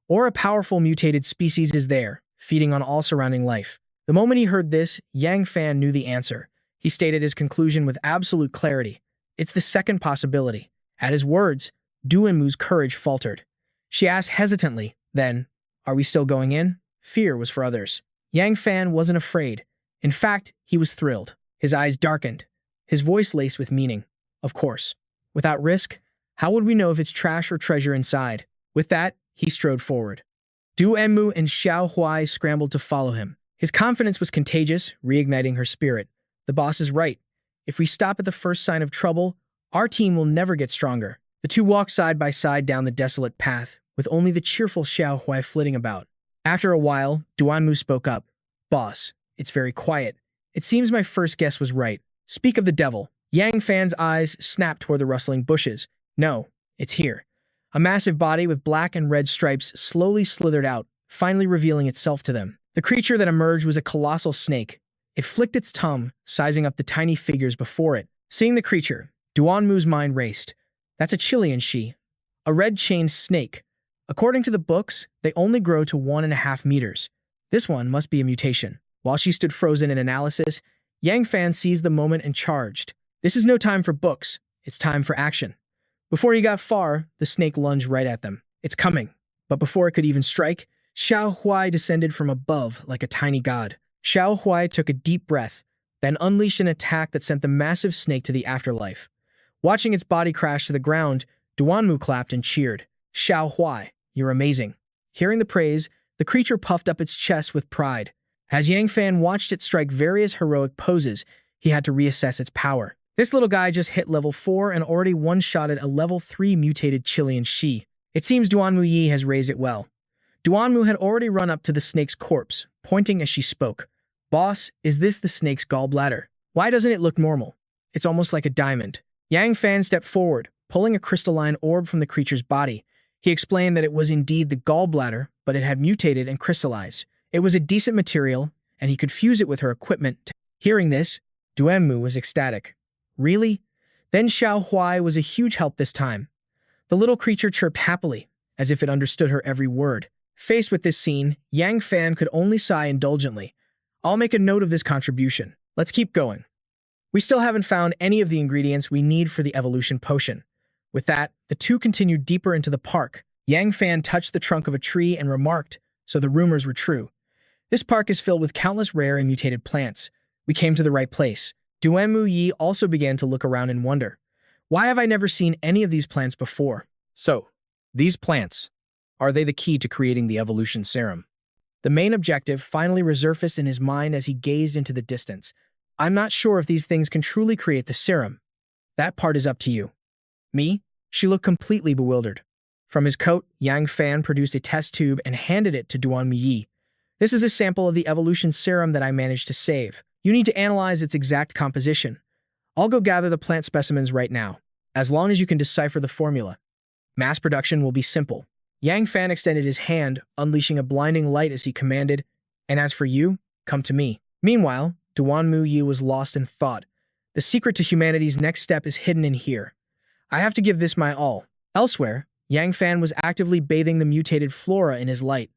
or a powerful mutated species is there, feeding on all surrounding life. The moment he heard this, Yang Fan knew the answer. He stated his conclusion with absolute clarity. It's the second possibility. At his words, Duanmu's courage faltered. She asked hesitantly, then, are we still going in? Fear was for others. Yang Fan wasn't afraid. In fact, he was thrilled. His eyes darkened, his voice laced with meaning. Of course. Without risk, how would we know if it's trash or treasure inside? With that, he strode forward. Du Enmu and Xiao Huai scrambled to follow him. His confidence was contagious, reigniting her spirit. The boss is right. If we stop at the first sign of trouble, our team will never get stronger. The two walked side by side down the desolate path, with only the cheerful Xiao Huai flitting about. After a while, Duanmu spoke up. Boss, it's very quiet. It seems my first guess was right. Speak of the devil. Yang Fan's eyes snapped toward the rustling bushes. No, it's here. A massive body with black and red stripes slowly slithered out, finally revealing itself to them. The creature that emerged was a colossal snake. It flicked its tongue, sizing up the tiny figures before it. Seeing the creature, Duanmu's mind raced. That's a Chilean she. A red-chained snake. According to the books, they only grow to 1.5 meters. This one must be a mutation. While she stood frozen in analysis, Yang Fan seized the moment and charged. This is no time for books. It's time for action. Before he got far, the snake lunged right at them. It's coming. But before it could even strike, Xiao Huai descended from above like a tiny god. Xiao Huai took a deep breath, then unleashed an attack that sent the massive snake to the afterlife. Watching its body crash to the ground, Duanmu clapped and cheered. Xiao Huai, you're amazing. Hearing the praise, the creature puffed up its chest with pride. As Yang Fan watched it strike various heroic poses, he had to reassess its power. This little guy just hit level 4 and already one-shotted a level 3 mutated Chilean she. It seems Duanmu Yi has raised it well. Duanmu had already run up to the snake's corpse, pointing as she spoke. Boss, is this the snake's gallbladder? Why doesn't it look normal? It's almost like a diamond. Yang Fan stepped forward, pulling a crystalline orb from the creature's body. He explained that it was indeed the gallbladder, but it had mutated and crystallized. It was a decent material, and he could fuse it with her equipment. Hearing this, Duanmu was ecstatic. Really? Then Xiao Huai was a huge help this time. The little creature chirped happily, as if it understood her every word. Faced with this scene, Yang Fan could only sigh indulgently. I'll make a note of this contribution. Let's keep going. We still haven't found any of the ingredients we need for the evolution potion. With that, the two continued deeper into the park. Yang Fan touched the trunk of a tree and remarked, so the rumors were true. This park is filled with countless rare and mutated plants. We came to the right place. Duanmu Yi also began to look around in wonder. Why have I never seen any of these plants before? So, these plants, are they the key to creating the evolution serum? The main objective finally resurfaced in his mind as he gazed into the distance. I'm not sure if these things can truly create the serum. That part is up to you. Me? She looked completely bewildered. From his coat, Yang Fan produced a test tube and handed it to Duanmu Yi. This is a sample of the evolution serum that I managed to save. You need to analyze its exact composition. I'll go gather the plant specimens right now, as long as you can decipher the formula. Mass production will be simple. Yang Fan extended his hand, unleashing a blinding light as he commanded, and as for you, come to me. Meanwhile, Duanmu Yi was lost in thought. The secret to humanity's next step is hidden in here. I have to give this my all. Elsewhere, Yang Fan was actively bathing the mutated flora in his light.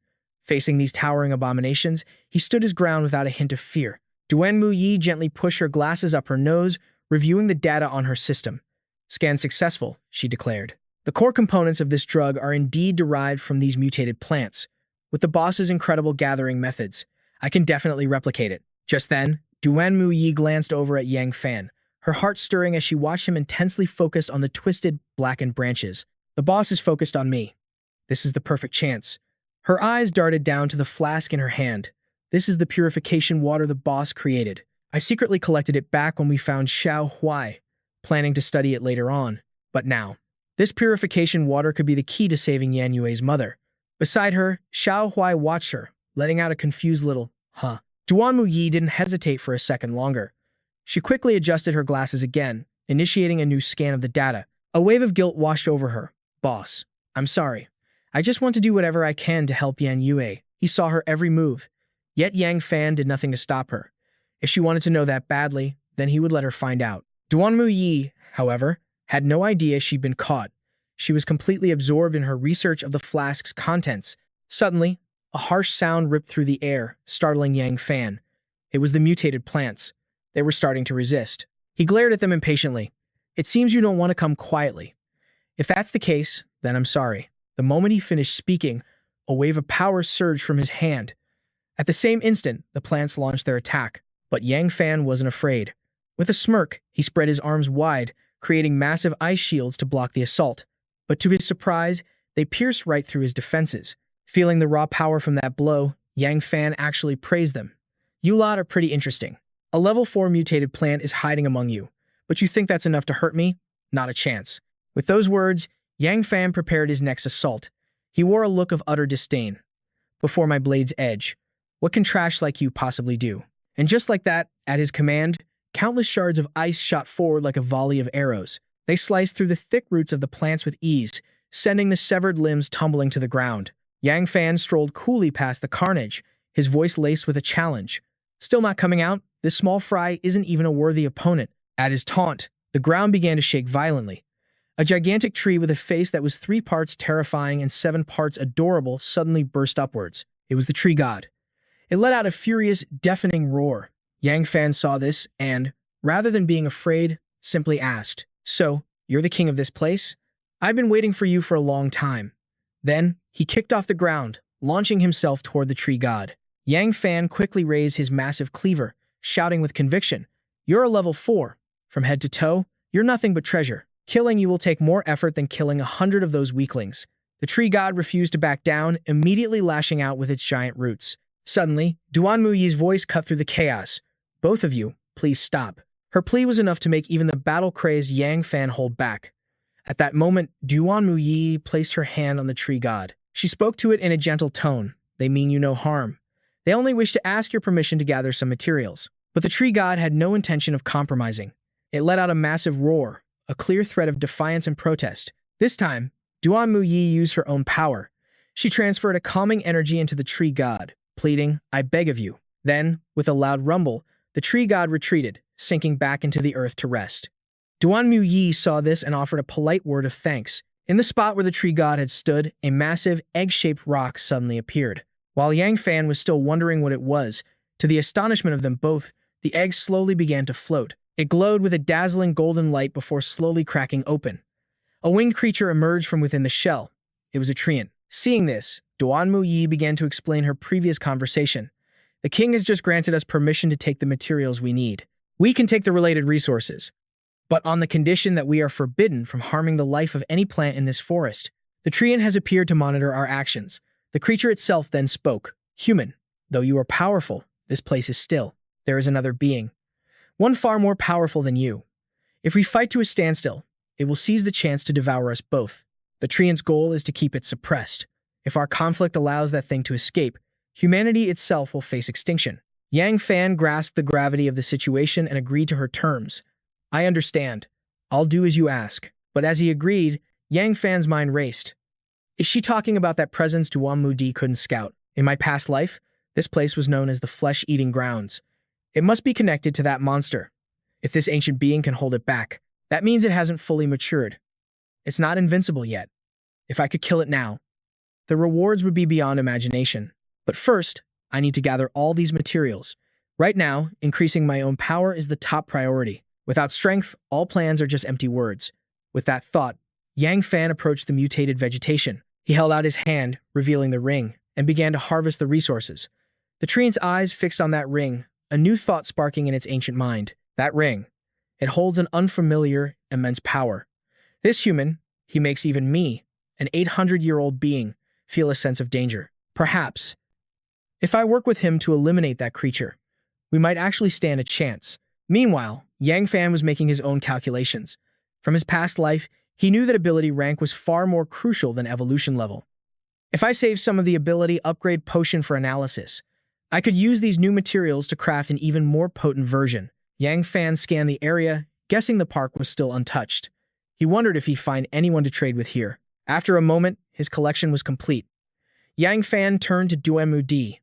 Facing these towering abominations, he stood his ground without a hint of fear. Duanmu Yi gently pushed her glasses up her nose, reviewing the data on her system. Scan successful, she declared. The core components of this drug are indeed derived from these mutated plants. With the boss's incredible gathering methods, I can definitely replicate it. Just then, Duanmu Yi glanced over at Yang Fan, her heart stirring as she watched him intensely focused on the twisted, blackened branches. The boss is focused on me. This is the perfect chance. Her eyes darted down to the flask in her hand. This is the purification water the boss created. I secretly collected it back when we found Xiao Huai, planning to study it later on. But now, this purification water could be the key to saving Yan Yue's mother. Beside her, Xiao Huai watched her, letting out a confused little, huh. Duanmu Yi didn't hesitate for a second longer. She quickly adjusted her glasses again, initiating a new scan of the data. A wave of guilt washed over her. Boss, I'm sorry. I just want to do whatever I can to help Yan Yue. He saw her every move. Yet Yang Fan did nothing to stop her. If she wanted to know that badly, then he would let her find out. Duanmu Yi, however, had no idea she'd been caught. She was completely absorbed in her research of the flask's contents. Suddenly, a harsh sound ripped through the air, startling Yang Fan. It was the mutated plants. They were starting to resist. He glared at them impatiently. It seems you don't want to come quietly. If that's the case, then I'm sorry. The moment he finished speaking, a wave of power surged from his hand. At the same instant, the plants launched their attack, but Yang Fan wasn't afraid. With a smirk, he spread his arms wide, creating massive ice shields to block the assault. But to his surprise, they pierced right through his defenses. Feeling the raw power from that blow, Yang Fan actually praised them. You lot are pretty interesting. A level 4 mutated plant is hiding among you, but you think that's enough to hurt me? Not a chance. With those words, Yang Fan prepared his next assault. He wore a look of utter disdain. Before my blade's edge, what can trash like you possibly do? And just like that, at his command, countless shards of ice shot forward like a volley of arrows. They sliced through the thick roots of the plants with ease, sending the severed limbs tumbling to the ground. Yang Fan strolled coolly past the carnage, his voice laced with a challenge. Still not coming out? This small fry isn't even a worthy opponent. At his taunt, the ground began to shake violently. A gigantic tree with a face that was 3 parts terrifying and 7 parts adorable suddenly burst upwards. It was the tree god. It let out a furious, deafening roar. Yang Fan saw this and, rather than being afraid, simply asked, "So, you're the king of this place? I've been waiting for you for a long time." Then, he kicked off the ground, launching himself toward the tree god. Yang Fan quickly raised his massive cleaver, shouting with conviction, "You're a level 4. From head to toe, you're nothing but treasure. Killing you will take more effort than killing 100 of those weaklings." The tree god refused to back down, immediately lashing out with its giant roots. Suddenly, Duan Muyi's voice cut through the chaos. "Both of you, please stop." Her plea was enough to make even the battle-crazed Yang Fan hold back. At that moment, Duan Muyi placed her hand on the tree god. She spoke to it in a gentle tone. "They mean you no harm. They only wish to ask your permission to gather some materials." But the tree god had no intention of compromising. It let out a massive roar, a clear threat of defiance and protest. This time, Duan Muyi used her own power. She transferred a calming energy into the tree god, pleading, "I beg of you." Then, with a loud rumble, the tree god retreated, sinking back into the earth to rest. Duan Muyi saw this and offered a polite word of thanks. In the spot where the tree god had stood, a massive, egg-shaped rock suddenly appeared. While Yang Fan was still wondering what it was, to the astonishment of them both, the egg slowly began to float. It glowed with a dazzling golden light before slowly cracking open. A winged creature emerged from within the shell. It was a treant. Seeing this, Duan Muyi began to explain her previous conversation. "The king has just granted us permission to take the materials we need. We can take the related resources, but on the condition that we are forbidden from harming the life of any plant in this forest." The treant has appeared to monitor our actions. The creature itself then spoke. "Human, though you are powerful, this place is still. There is another being, one far more powerful than you. If we fight to a standstill, it will seize the chance to devour us both. The treant's goal is to keep it suppressed. If our conflict allows that thing to escape, humanity itself will face extinction." Yang Fan grasped the gravity of the situation and agreed to her terms. "I understand. I'll do as you ask." But as he agreed, Yang Fan's mind raced. Is she talking about that presence Duan Muyi couldn't scout? In my past life, this place was known as the Flesh-Eating Grounds. It must be connected to that monster. If this ancient being can hold it back, that means it hasn't fully matured. It's not invincible yet. If I could kill it now, the rewards would be beyond imagination. But first, I need to gather all these materials. Right now, increasing my own power is the top priority. Without strength, all plans are just empty words. With that thought, Yang Fan approached the mutated vegetation. He held out his hand, revealing the ring, and began to harvest the resources. The treant's eyes fixed on that ring, a new thought sparking in its ancient mind. That ring. It holds an unfamiliar, immense power. This human, he makes even me, an 800-year-old being, feel a sense of danger. Perhaps, if I work with him to eliminate that creature, we might actually stand a chance. Meanwhile, Yang Fan was making his own calculations. From his past life, he knew that ability rank was far more crucial than evolution level. If I save some of the ability upgrade potion for analysis, I could use these new materials to craft an even more potent version. Yang Fan scanned the area, guessing the park was still untouched. He wondered if he'd find anyone to trade with here. After a moment, his collection was complete. Yang Fan turned to Duan Muyi.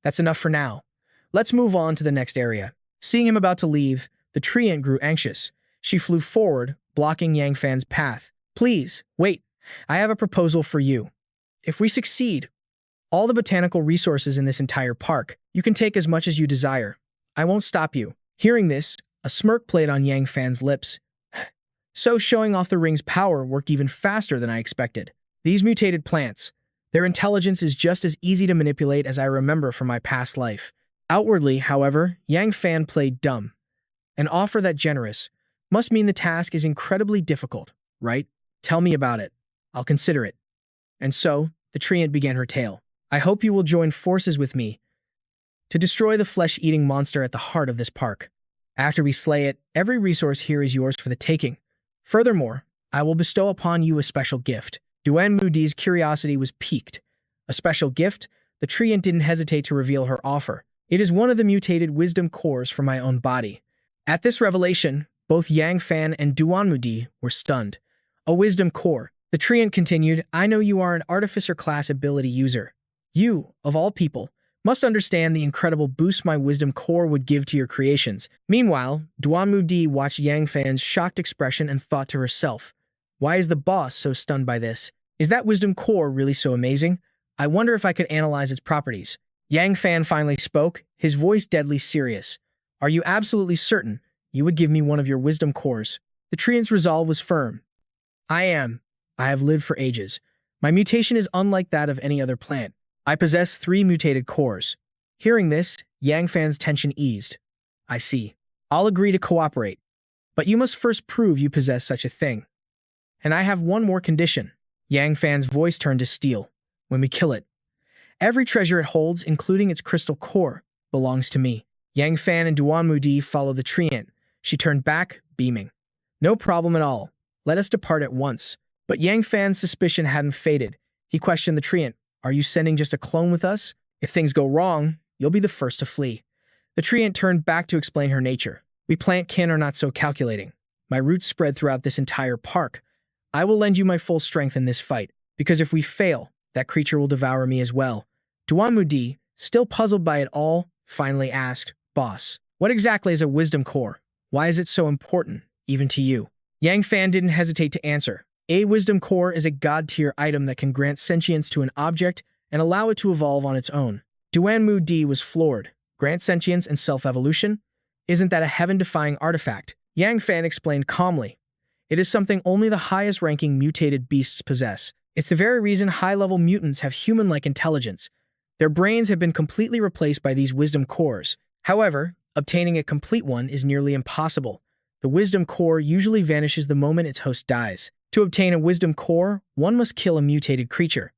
"That's enough for now. Let's move on to the next area." Seeing him about to leave, the treant grew anxious. She flew forward, blocking Yang Fan's path. "Please, wait. I have a proposal for you. If we succeed, all the botanical resources in this entire park. You can take as much as you desire. I won't stop you." Hearing this, a smirk played on Yang Fan's lips. So showing off the ring's power worked even faster than I expected. These mutated plants, their intelligence is just as easy to manipulate as I remember from my past life. Outwardly, however, Yang Fan played dumb. An offer that generous must mean the task is incredibly difficult, right? Tell me about it. I'll consider it. And so, the treant began her tale. "I hope you will join forces with me to destroy the flesh-eating monster at the heart of this park. After we slay it, every resource here is yours for the taking. Furthermore, I will bestow upon you a special gift." Duan Mudi's curiosity was piqued. A special gift? The treant didn't hesitate to reveal her offer. "It is one of the mutated wisdom cores from my own body." At this revelation, both Yang Fan and Duan Mudi were stunned. "A wisdom core." The treant continued, "I know you are an artificer-class ability user. You, of all people, must understand the incredible boost my wisdom core would give to your creations." Meanwhile, Duan Mudi watched Yang Fan's shocked expression and thought to herself, "Why is the boss so stunned by this? Is that wisdom core really so amazing? I wonder if I could analyze its properties." Yang Fan finally spoke, his voice deadly serious. "Are you absolutely certain you would give me one of your wisdom cores?" The treant's resolve was firm. "I am. I have lived for ages. My mutation is unlike that of any other plant. I possess 3 mutated cores." Hearing this, Yang Fan's tension eased. "I see. I'll agree to cooperate. But you must first prove you possess such a thing. And I have one more condition." Yang Fan's voice turned to steel. "When we kill it, every treasure it holds, including its crystal core, belongs to me." Yang Fan and Duan Mudi followed the treant. She turned back, beaming. "No problem at all. Let us depart at once." But Yang Fan's suspicion hadn't faded. He questioned the treant. "Are you sending just a clone with us? If things go wrong, you'll be the first to flee." The treant turned back to explain her nature. "We plant kin are not so calculating. My roots spread throughout this entire park. I will lend you my full strength in this fight, because if we fail, that creature will devour me as well." Duan Mudi, still puzzled by it all, finally asked, "Boss, what exactly is a wisdom core? Why is it so important, even to you?" Yang Fan didn't hesitate to answer. "A wisdom core is a god-tier item that can grant sentience to an object and allow it to evolve on its own." Duan Mudi was floored. "Grant sentience and self-evolution? Isn't that a heaven-defying artifact?" Yang Fan explained calmly. "It is something only the highest-ranking mutated beasts possess. It's the very reason high-level mutants have human-like intelligence. Their brains have been completely replaced by these wisdom cores. However, obtaining a complete one is nearly impossible. The wisdom core usually vanishes the moment its host dies. To obtain a wisdom core, one must kill a mutated creature."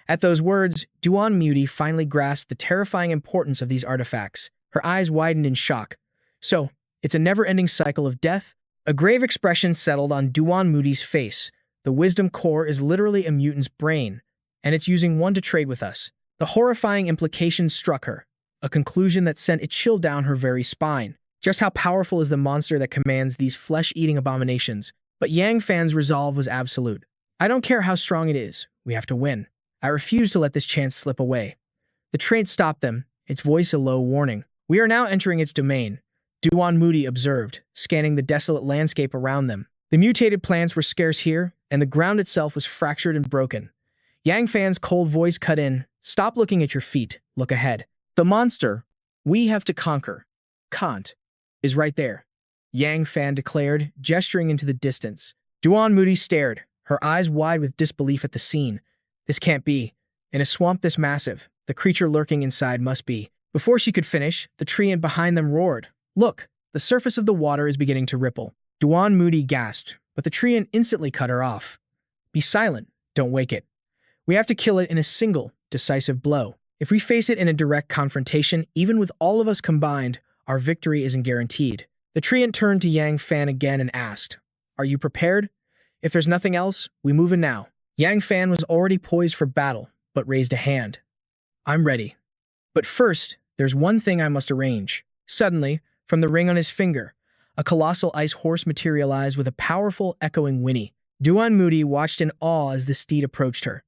At those words, Duan Mudi finally grasped the terrifying importance of these artifacts. Her eyes widened in shock. "So, it's a never-ending cycle of death?" A grave expression settled on Duan Mudi's face. "The wisdom core is literally a mutant's brain, and it's using one to trade with us." The horrifying implication struck her, a conclusion that sent a chill down her very spine. Just how powerful is the monster that commands these flesh-eating abominations? But Yang Fan's resolve was absolute. "I don't care how strong it is. We have to win. I refuse to let this chance slip away." The treant stopped them, its voice a low warning. "We are now entering its domain," Duan Mudi observed, scanning the desolate landscape around them. The mutated plants were scarce here, and the ground itself was fractured and broken. Yang Fan's cold voice cut in. "Stop looking at your feet. Look ahead. The monster we have to conquer, Kant, is right there," Yang Fan declared, gesturing into the distance. Duan Mudi stared, her eyes wide with disbelief at the scene. "This can't be. In a swamp this massive, the creature lurking inside must be." Before she could finish, the treant behind them roared. "Look, the surface of the water is beginning to ripple." Duan Mudi gasped, but the treant instantly cut her off. "Be silent. Don't wake it. We have to kill it in a single, decisive blow. If we face it in a direct confrontation, even with all of us combined, our victory isn't guaranteed." The treant turned to Yang Fan again and asked, "Are you prepared? If there's nothing else, we move in now." Yang Fan was already poised for battle, but raised a hand. "I'm ready. But first, there's one thing I must arrange." Suddenly, from the ring on his finger, a colossal ice horse materialized with a powerful, echoing whinny. Duan Mudi watched in awe as the steed approached her.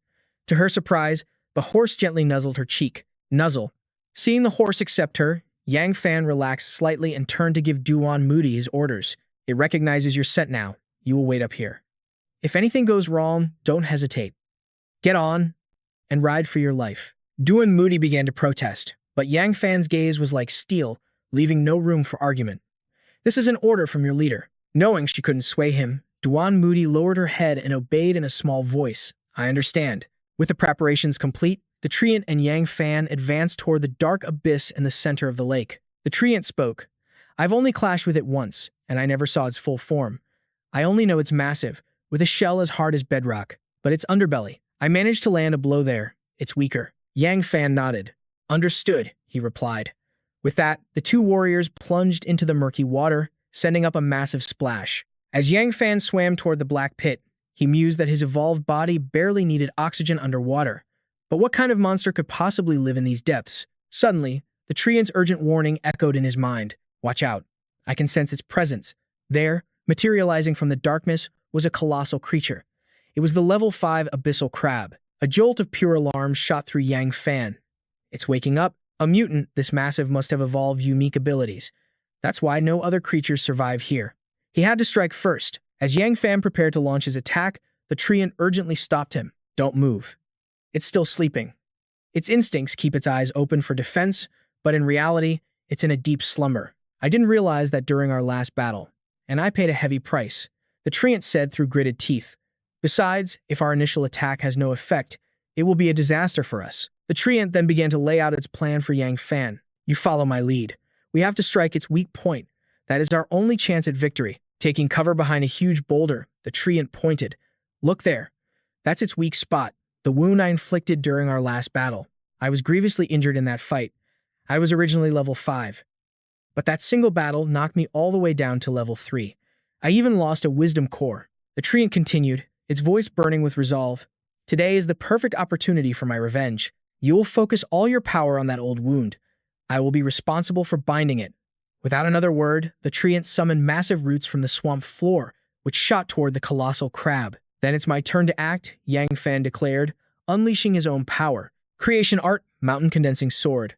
To her surprise, the horse gently nuzzled her cheek. Nuzzle. Seeing the horse accept her, Yang Fan relaxed slightly and turned to give Duan Mudi his orders. "It recognizes your scent now. You will wait up here. If anything goes wrong, don't hesitate. Get on and ride for your life." Duan Moody began to protest, but Yang Fan's gaze was like steel, leaving no room for argument. This is an order from your leader. Knowing she couldn't sway him, Duan Moody lowered her head and obeyed in a small voice. I understand. With the preparations complete, the Treant and Yang Fan advanced toward the dark abyss in the center of the lake. The Treant spoke. I've only clashed with it once, and I never saw its full form. I only know it's massive, with a shell as hard as bedrock, but its underbelly. I managed to land a blow there. It's weaker. Yang Fan nodded. Understood, he replied. With that, the two warriors plunged into the murky water, sending up a massive splash. As Yang Fan swam toward the black pit, he mused that his evolved body barely needed oxygen underwater. But what kind of monster could possibly live in these depths? Suddenly, the Treant's urgent warning echoed in his mind. Watch out. I can sense its presence. There, materializing from the darkness, was a colossal creature. It was the level 5 abyssal crab. A jolt of pure alarm shot through Yang Fan. It's waking up. A mutant, this massive must have evolved unique abilities. That's why no other creatures survive here. He had to strike first. As Yang Fan prepared to launch his attack, the Treant urgently stopped him. Don't move. It's still sleeping. Its instincts keep its eyes open for defense, but in reality, it's in a deep slumber. I didn't realize that during our last battle, and I paid a heavy price, the Treant said through gritted teeth. Besides, if our initial attack has no effect, it will be a disaster for us. The Treant then began to lay out its plan for Yang Fan. You follow my lead. We have to strike its weak point. That is our only chance at victory. Taking cover behind a huge boulder, the Treant pointed. Look there. That's its weak spot, the wound I inflicted during our last battle. I was grievously injured in that fight. I was originally level 5. But that single battle knocked me all the way down to level 3. I even lost a wisdom core. The Treant continued, its voice burning with resolve. Today is the perfect opportunity for my revenge. You will focus all your power on that old wound. I will be responsible for binding it. Without another word, the Treant summoned massive roots from the swamp floor, which shot toward the colossal crab. Then it's my turn to act, Yang Fan declared, unleashing his own power. Creation art, mountain condensing sword.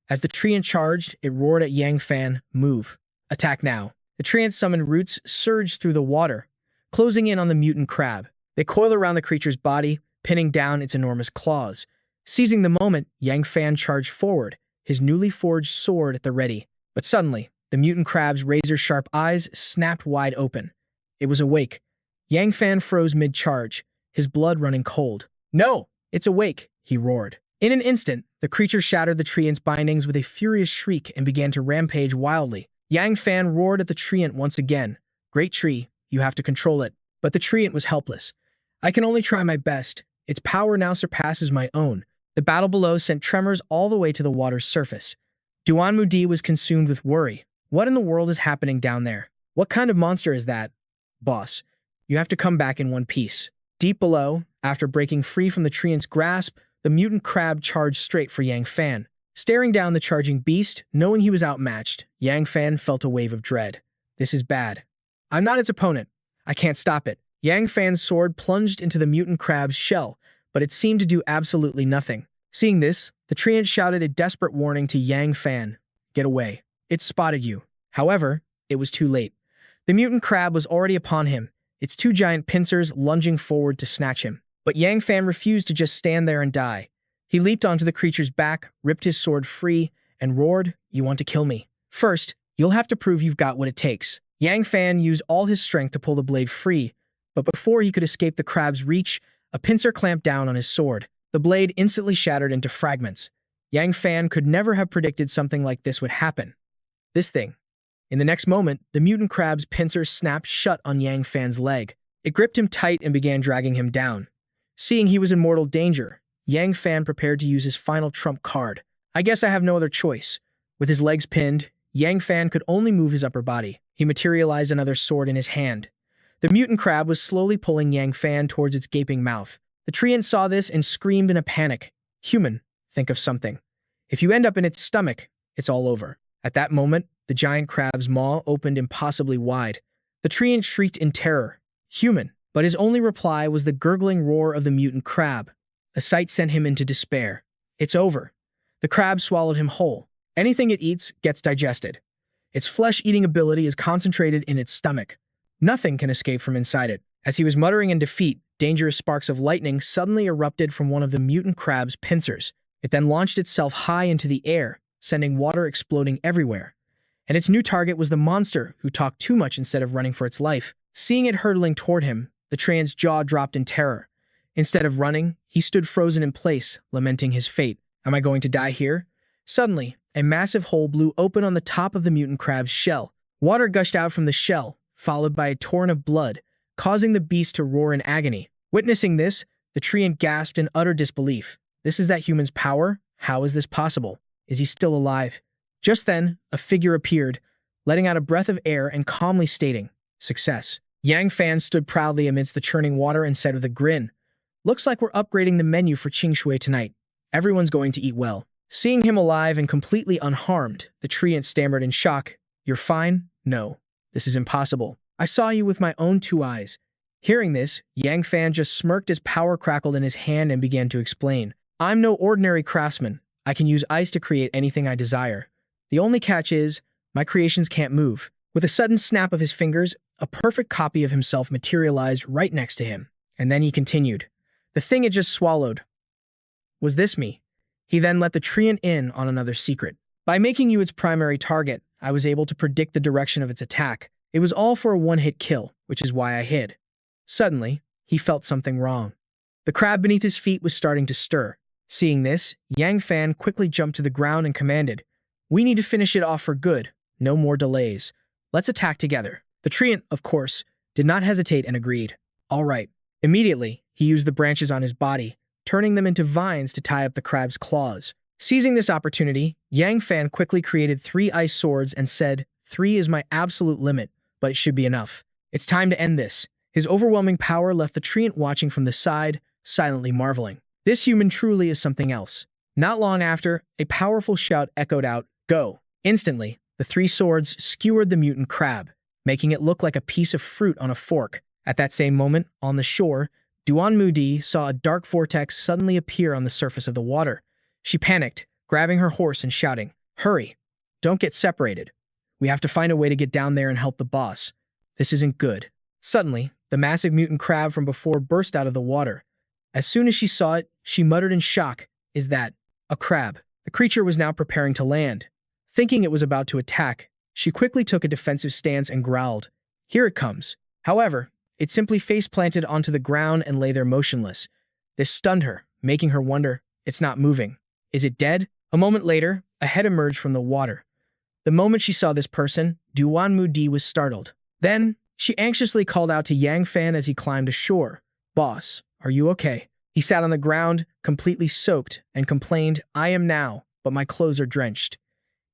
As the Treant charged, it roared at Yang Fan, move. Attack now. The Treant summoned roots surged through the water, closing in on the mutant crab. They coiled around the creature's body, pinning down its enormous claws. Seizing the moment, Yang Fan charged forward, his newly forged sword at the ready. But suddenly, the mutant crab's razor-sharp eyes snapped wide open. It was awake. Yang Fan froze mid-charge, his blood running cold. No! It's awake, he roared. In an instant, the creature shattered the Treant's bindings with a furious shriek and began to rampage wildly. Yang Fan roared at the Treant once again. Great tree, you have to control it. But the Treant was helpless. I can only try my best. Its power now surpasses my own. The battle below sent tremors all the way to the water's surface. Duan Moody was consumed with worry. What in the world is happening down there? What kind of monster is that? Boss, you have to come back in one piece. Deep below, after breaking free from the Treant's grasp, the mutant crab charged straight for Yang Fan. Staring down the charging beast, knowing he was outmatched, Yang Fan felt a wave of dread. This is bad. I'm not its opponent. I can't stop it. Yang Fan's sword plunged into the mutant crab's shell, but it seemed to do absolutely nothing. Seeing this, the Treant shouted a desperate warning to Yang Fan. Get away. It spotted you. However, it was too late. The mutant crab was already upon him, its two giant pincers lunging forward to snatch him. But Yang Fan refused to just stand there and die. He leaped onto the creature's back, ripped his sword free, and roared, You want to kill me? First, you'll have to prove you've got what it takes. Yang Fan used all his strength to pull the blade free, but before he could escape the crab's reach, a pincer clamped down on his sword. The blade instantly shattered into fragments. Yang Fan could never have predicted something like this would happen. This thing. In the next moment, the mutant crab's pincer snapped shut on Yang Fan's leg. It gripped him tight and began dragging him down. Seeing he was in mortal danger, Yang Fan prepared to use his final trump card. I guess I have no other choice. With his legs pinned, Yang Fan could only move his upper body. He materialized another sword in his hand. The mutant crab was slowly pulling Yang Fan towards its gaping mouth. The Treant saw this and screamed in a panic. Human, think of something. If you end up in its stomach, it's all over. At that moment, the giant crab's maw opened impossibly wide. The Treant shrieked in terror. Human. But his only reply was the gurgling roar of the mutant crab. The sight sent him into despair. It's over. The crab swallowed him whole. Anything it eats gets digested. Its flesh-eating ability is concentrated in its stomach. Nothing can escape from inside it. As he was muttering in defeat, dangerous sparks of lightning suddenly erupted from one of the mutant crab's pincers. It then launched itself high into the air, sending water exploding everywhere. And its new target was the monster, who talked too much instead of running for its life. Seeing it hurtling toward him, the Treant's jaw dropped in terror. Instead of running, he stood frozen in place, lamenting his fate. Am I going to die here? Suddenly, a massive hole blew open on the top of the mutant crab's shell. Water gushed out from the shell, followed by a torrent of blood, causing the beast to roar in agony. Witnessing this, the Treant gasped in utter disbelief. This is that human's power? How is this possible? Is he still alive? Just then, a figure appeared, letting out a breath of air and calmly stating, "Success." Yang Fan stood proudly amidst the churning water and said with a grin, "Looks like we're upgrading the menu for Qing Shui tonight. Everyone's going to eat well." Seeing him alive and completely unharmed, the Treant stammered in shock, "You're fine? No. This is impossible. I saw you with my own 2 eyes." Hearing this, Yang Fan just smirked as power crackled in his hand and began to explain, "I'm no ordinary craftsman. I can use ice to create anything I desire. The only catch is, my creations can't move." With a sudden snap of his fingers, a perfect copy of himself materialized right next to him. And then he continued, "The thing it just swallowed. Was this me?" He then let the Treant in on another secret. "By making you its primary target, I was able to predict the direction of its attack. It was all for a one-hit kill, which is why I hid." Suddenly, he felt something wrong. The crab beneath his feet was starting to stir. Seeing this, Yang Fan quickly jumped to the ground and commanded, "We need to finish it off for good. No more delays. Let's attack together." The Treant, of course, did not hesitate and agreed. "All right." Immediately, he used the branches on his body, turning them into vines to tie up the crab's claws. Seizing this opportunity, Yang Fan quickly created 3 ice swords and said, "3 is my absolute limit, but it should be enough. It's time to end this." His overwhelming power left the Treant watching from the side, silently marveling. This human truly is something else. Not long after, a powerful shout echoed out, "Go!" Instantly, the 3 swords skewered the mutant crab, making it look like a piece of fruit on a fork. At that same moment, on the shore, Duan Mudi saw a dark vortex suddenly appear on the surface of the water. She panicked, grabbing her horse and shouting, "Hurry! Don't get separated. We have to find a way to get down there and help the boss. This isn't good." Suddenly, the massive mutant crab from before burst out of the water. As soon as she saw it, she muttered in shock, "Is that a crab?" The creature was now preparing to land. Thinking it was about to attack, she quickly took a defensive stance and growled, "Here it comes." However, it simply face-planted onto the ground and lay there motionless. This stunned her, making her wonder, "It's not moving. Is it dead?" A moment later, a head emerged from the water. The moment she saw this person, Duan Mudi was startled. Then, she anxiously called out to Yang Fan as he climbed ashore, "Boss, are you okay?" He sat on the ground, completely soaked, and complained, "I am now, but my clothes are drenched.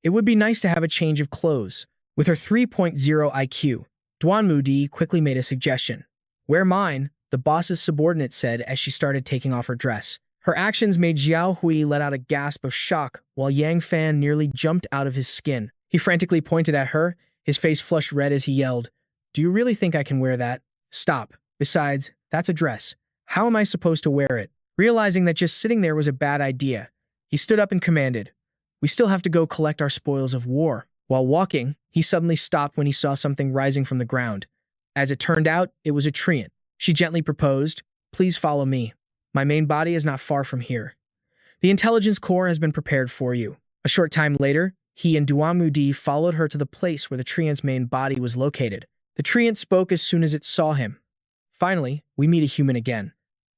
It would be nice to have a change of clothes." With her 3.0 IQ, Duan Mudi quickly made a suggestion. "Wear mine," the boss's subordinate said as she started taking off her dress. Her actions made Xiao Hui let out a gasp of shock, while Yang Fan nearly jumped out of his skin. He frantically pointed at her, his face flushed red as he yelled, "Do you really think I can wear that? Stop. Besides, that's a dress. How am I supposed to wear it?" Realizing that just sitting there was a bad idea, he stood up and commanded, "We still have to go collect our spoils of war." While walking, he suddenly stopped when he saw something rising from the ground. As it turned out, it was a Treant. She gently proposed, "Please follow me. My main body is not far from here. The intelligence core has been prepared for you." A short time later, he and Duan Mudi followed her to the place where the Treant's main body was located. The Treant spoke as soon as it saw him. "Finally, we meet a human again."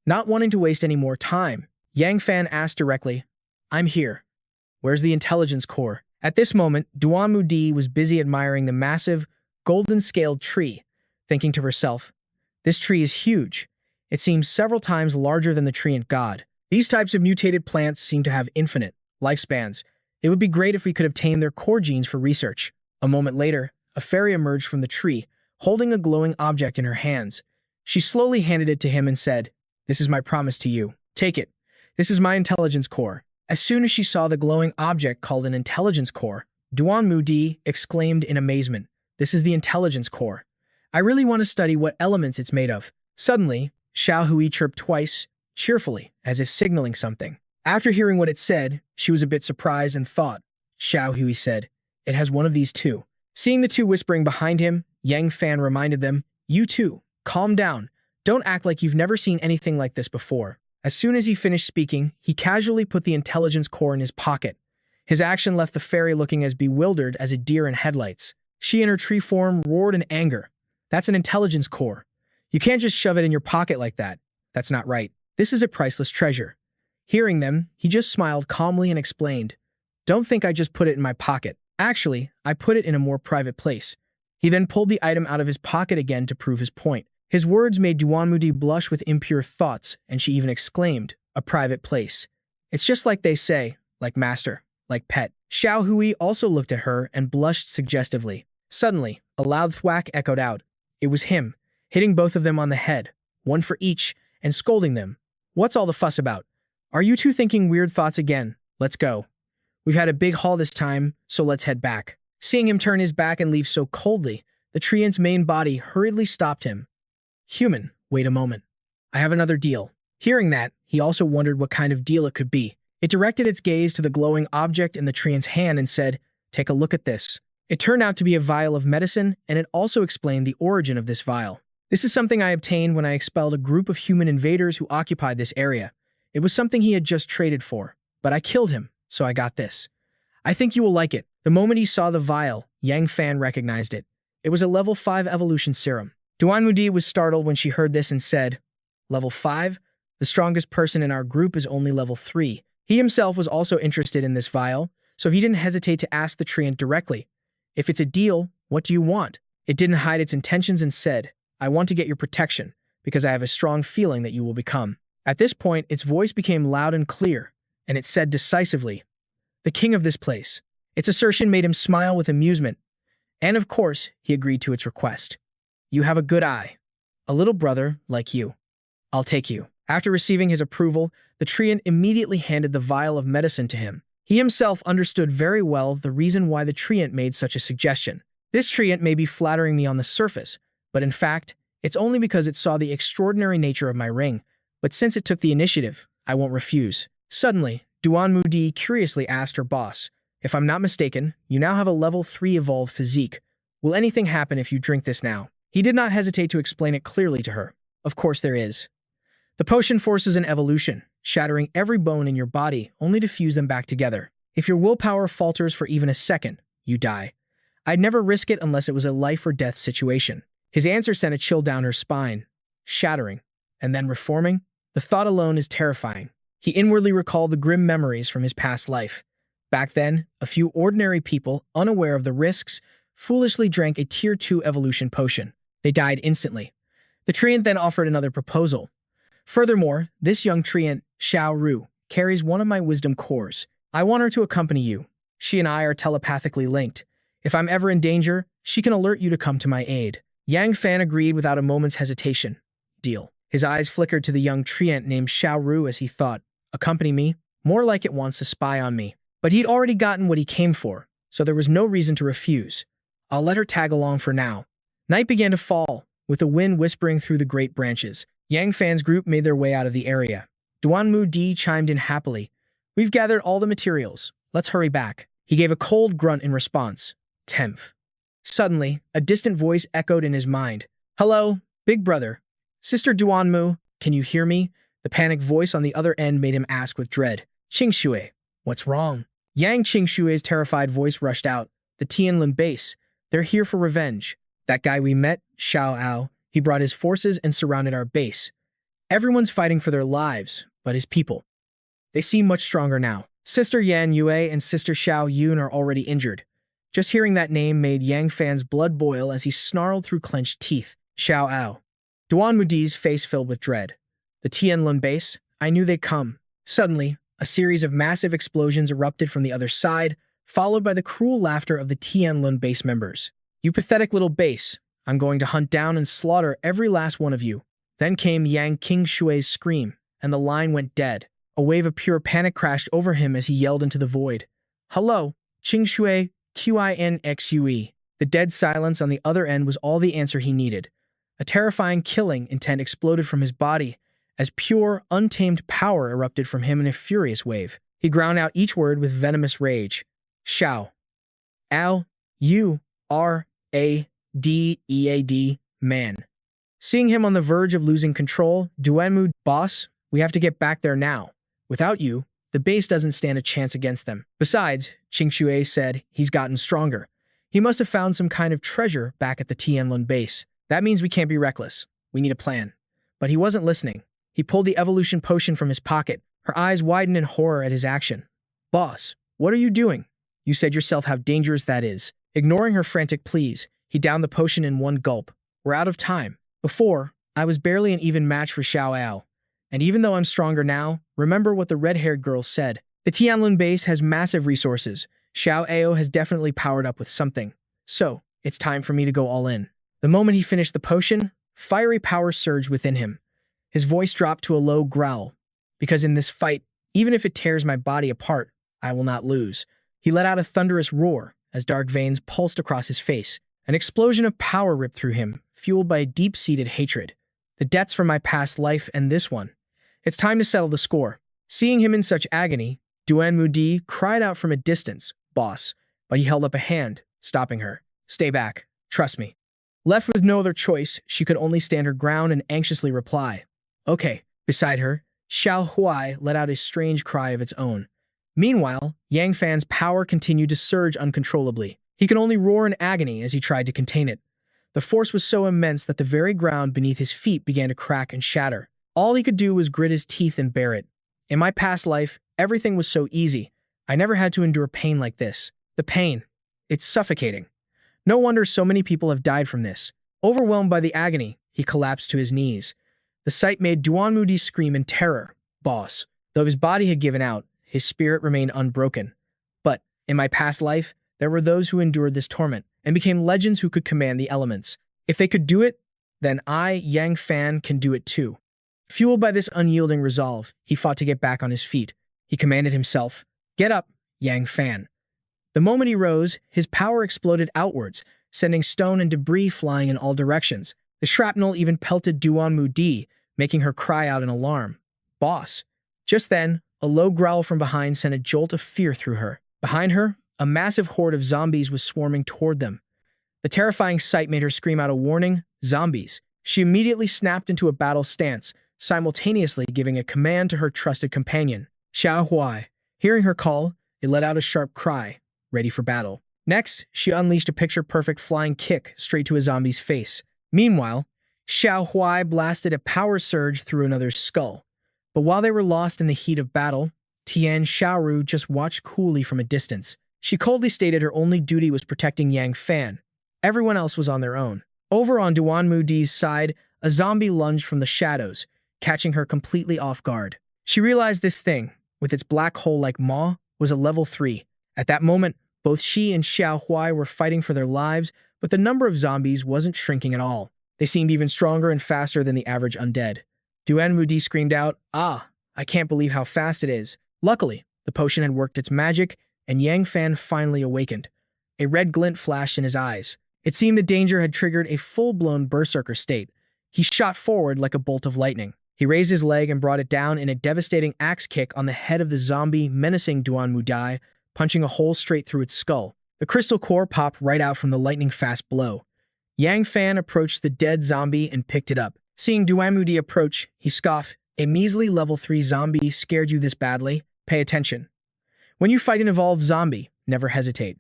Not wanting to waste any more time, Yang Fan asked directly, "I'm here. Where's the intelligence core?" At this moment, Duan Mudi was busy admiring the massive, golden-scaled tree, thinking to herself, "This tree is huge. It seems several times larger than the Treant god. These types of mutated plants seem to have infinite lifespans. It would be great if we could obtain their core genes for research." A moment later, a fairy emerged from the tree, holding a glowing object in her hands. She slowly handed it to him and said, "This is my promise to you. Take it. This is my intelligence core." As soon as she saw the glowing object called an intelligence core, Duan Mudi exclaimed in amazement, "This is the intelligence core. I really want to study what elements it's made of." Suddenly, Xiao Hui chirped twice, cheerfully, as if signaling something. After hearing what it said, she was a bit surprised and thought. Xiao Hui said, "It has one of these too." Seeing the two whispering behind him, Yang Fan reminded them, "You two, calm down. Don't act like you've never seen anything like this before." As soon as he finished speaking, he casually put the intelligence core in his pocket. His action left the fairy looking as bewildered as a deer in headlights. She in her tree form roared in anger. That's an intelligence core. You can't just shove it in your pocket like that. That's not right. This is a priceless treasure. Hearing them, he just smiled calmly and explained, "Don't think I just put it in my pocket. Actually, I put it in a more private place." He then pulled the item out of his pocket again to prove his point. His words made Duanmudi blush with impure thoughts, and she even exclaimed, "A private place. It's just like they say, like master, like pet." Xiao Hui also looked at her and blushed suggestively. Suddenly, a loud thwack echoed out. It was him, hitting both of them on the head, one for each, and scolding them. "What's all the fuss about? Are you two thinking weird thoughts again? Let's go. We've had a big haul this time, so let's head back." Seeing him turn his back and leave so coldly, the treant's main body hurriedly stopped him. "Human, wait a moment. I have another deal." Hearing that, he also wondered what kind of deal it could be. It directed its gaze to the glowing object in the treant's hand and said, "Take a look at this." It turned out to be a vial of medicine, and it also explained the origin of this vial. "This is something I obtained when I expelled a group of human invaders who occupied this area. It was something he had just traded for, but I killed him, so I got this. I think you will like it." The moment he saw the vial, Yang Fan recognized it. It was a level 5 evolution serum. Duanmudi was startled when she heard this and said, "Level 5? The strongest person in our group is only level 3. He himself was also interested in this vial, so he didn't hesitate to ask the treant directly, "If it's a deal, what do you want?" It didn't hide its intentions and said, "I want to get your protection, because I have a strong feeling that you will become." At this point, its voice became loud and clear, and it said decisively, "The king of this place." Its assertion made him smile with amusement, and of course, he agreed to its request. "You have a good eye. A little brother like you. I'll take you." After receiving his approval, the treant immediately handed the vial of medicine to him. He himself understood very well the reason why the treant made such a suggestion. This treant may be flattering me on the surface, but in fact, it's only because it saw the extraordinary nature of my ring. But since it took the initiative, I won't refuse. Suddenly, Duanmudi curiously asked her boss, "If I'm not mistaken, you now have a level 3 evolved physique. Will anything happen if you drink this now?" He did not hesitate to explain it clearly to her. "Of course there is. The potion forces an evolution, shattering every bone in your body only to fuse them back together. If your willpower falters for even a second, you die. I'd never risk it unless it was a life or death situation." His answer sent a chill down her spine. Shattering, and then reforming? The thought alone is terrifying. He inwardly recalled the grim memories from his past life. Back then, a few ordinary people, unaware of the risks, foolishly drank a Tier 2 evolution potion. They died instantly. The treant then offered another proposal. "Furthermore, this young treant, Xiao Ru, carries one of my wisdom cores. I want her to accompany you. She and I are telepathically linked. If I'm ever in danger, she can alert you to come to my aid." Yang Fan agreed without a moment's hesitation. Deal. His eyes flickered to the young treant named Xiao Ru as he thought, "Accompany me? More like it wants to spy on me." But he'd already gotten what he came for, so there was no reason to refuse. "I'll let her tag along for now." Night began to fall, with the wind whispering through the great branches. Yang Fan's group made their way out of the area. Duanmudi chimed in happily. "We've gathered all the materials. Let's hurry back." He gave a cold grunt in response. "Temph." Suddenly, a distant voice echoed in his mind. "Hello, big brother. Sister Duanmu, can you hear me?" The panicked voice on the other end made him ask with dread. "Qingshui, what's wrong?" Yang Qingshui's terrified voice rushed out. "The Tianlin base. They're here for revenge. That guy we met, Xiao Ao, he brought his forces and surrounded our base. Everyone's fighting for their lives, but his people. They seem much stronger now. Sister Yan Yue and Sister Xiao Yun are already injured." Just hearing that name made Yang Fan's blood boil as he snarled through clenched teeth. "Xiao Ao." Duanmudi's face filled with dread. "The Tianlun base? I knew they'd come." Suddenly, a series of massive explosions erupted from the other side, followed by the cruel laughter of the Tianlun base members. "You pathetic little base. I'm going to hunt down and slaughter every last one of you." Then came Yang Qingshui's scream, and the line went dead. A wave of pure panic crashed over him as he yelled into the void. "Hello, Qingshui, Qinxue." The dead silence on the other end was all the answer he needed. A terrifying killing intent exploded from his body, as pure, untamed power erupted from him in a furious wave. He ground out each word with venomous rage. "Xiao. Ao. U-R-A-D-E-A-D. Man." Seeing him on the verge of losing control, Duanmu boss We have to get back there now. Without you, the base doesn't stand a chance against them. Besides, Qingxue said he's gotten stronger. He must have found some kind of treasure back at the Tianlun base. That means we can't be reckless. We need a plan. But he wasn't listening. He pulled the evolution potion from his pocket. Her eyes widened in horror at his action. Boss, what are you doing? You said yourself how dangerous that is. Ignoring her frantic pleas, he downed the potion in one gulp. We're out of time. Before, I was barely an even match for Xiao Ao. And even though I'm stronger now, remember what the red-haired girl said. The Tianlun base has massive resources. Xiao Ao has definitely powered up with something. So, it's time for me to go all in. The moment he finished the potion, fiery power surged within him. His voice dropped to a low growl. Because in this fight, even if it tears my body apart, I will not lose. He let out a thunderous roar as dark veins pulsed across his face. An explosion of power ripped through him, fueled by a deep-seated hatred. The debts from my past life and this one. It's time to settle the score. Seeing him in such agony, Duan Mudi cried out from a distance, "Boss," but he held up a hand, stopping her. "Stay back. Trust me." Left with no other choice, she could only stand her ground and anxiously reply, "Okay." Beside her, Xiao Huai let out a strange cry of its own. Meanwhile, Yang Fan's power continued to surge uncontrollably. He could only roar in agony as he tried to contain it. The force was so immense that the very ground beneath his feet began to crack and shatter. All he could do was grit his teeth and bear it. In my past life, everything was so easy. I never had to endure pain like this. The pain. It's suffocating. No wonder so many people have died from this. Overwhelmed by the agony, he collapsed to his knees. The sight made Duan Mudi scream in terror. Boss. Though his body had given out, his spirit remained unbroken. But, in my past life, there were those who endured this torment and became legends who could command the elements. If they could do it, then I, Yang Fan, can do it too. Fueled by this unyielding resolve, he fought to get back on his feet. He commanded himself, "Get up, Yang Fan." The moment he rose, his power exploded outwards, sending stone and debris flying in all directions. The shrapnel even pelted Duan Mudi, making her cry out in alarm. "Boss." Just then, a low growl from behind sent a jolt of fear through her. Behind her, a massive horde of zombies was swarming toward them. The terrifying sight made her scream out a warning, "Zombies." She immediately snapped into a battle stance, simultaneously giving a command to her trusted companion, Xiao Huai. Hearing her call, it let out a sharp cry, ready for battle. Next, she unleashed a picture-perfect flying kick straight to a zombie's face. Meanwhile, Xiao Huai blasted a power surge through another's skull. But while they were lost in the heat of battle, Tian Xiaoru just watched coolly from a distance. She coldly stated her only duty was protecting Yang Fan. Everyone else was on their own. Over on Duan Mudi's side, a zombie lunged from the shadows, catching her completely off guard. She realized this thing, with its black hole-like maw, was a level 3. At that moment, both she and Xiao Huai were fighting for their lives, but the number of zombies wasn't shrinking at all. They seemed even stronger and faster than the average undead. Duan Mudi screamed out, "Ah, I can't believe how fast it is." Luckily, the potion had worked its magic, and Yang Fan finally awakened. A red glint flashed in his eyes. It seemed the danger had triggered a full-blown berserker state. He shot forward like a bolt of lightning. He raised his leg and brought it down in a devastating axe kick on the head of the zombie, menacing Duan Mudi, punching a hole straight through its skull. The crystal core popped right out from the lightning-fast blow. Yang Fan approached the dead zombie and picked it up. Seeing Duan Mudi approach, he scoffed, "A measly level 3 zombie scared you this badly? Pay attention. When you fight an evolved zombie, never hesitate."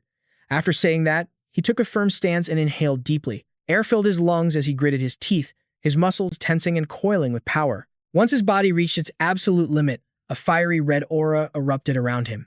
After saying that, he took a firm stance and inhaled deeply. Air filled his lungs as he gritted his teeth, his muscles tensing and coiling with power. Once his body reached its absolute limit, a fiery red aura erupted around him.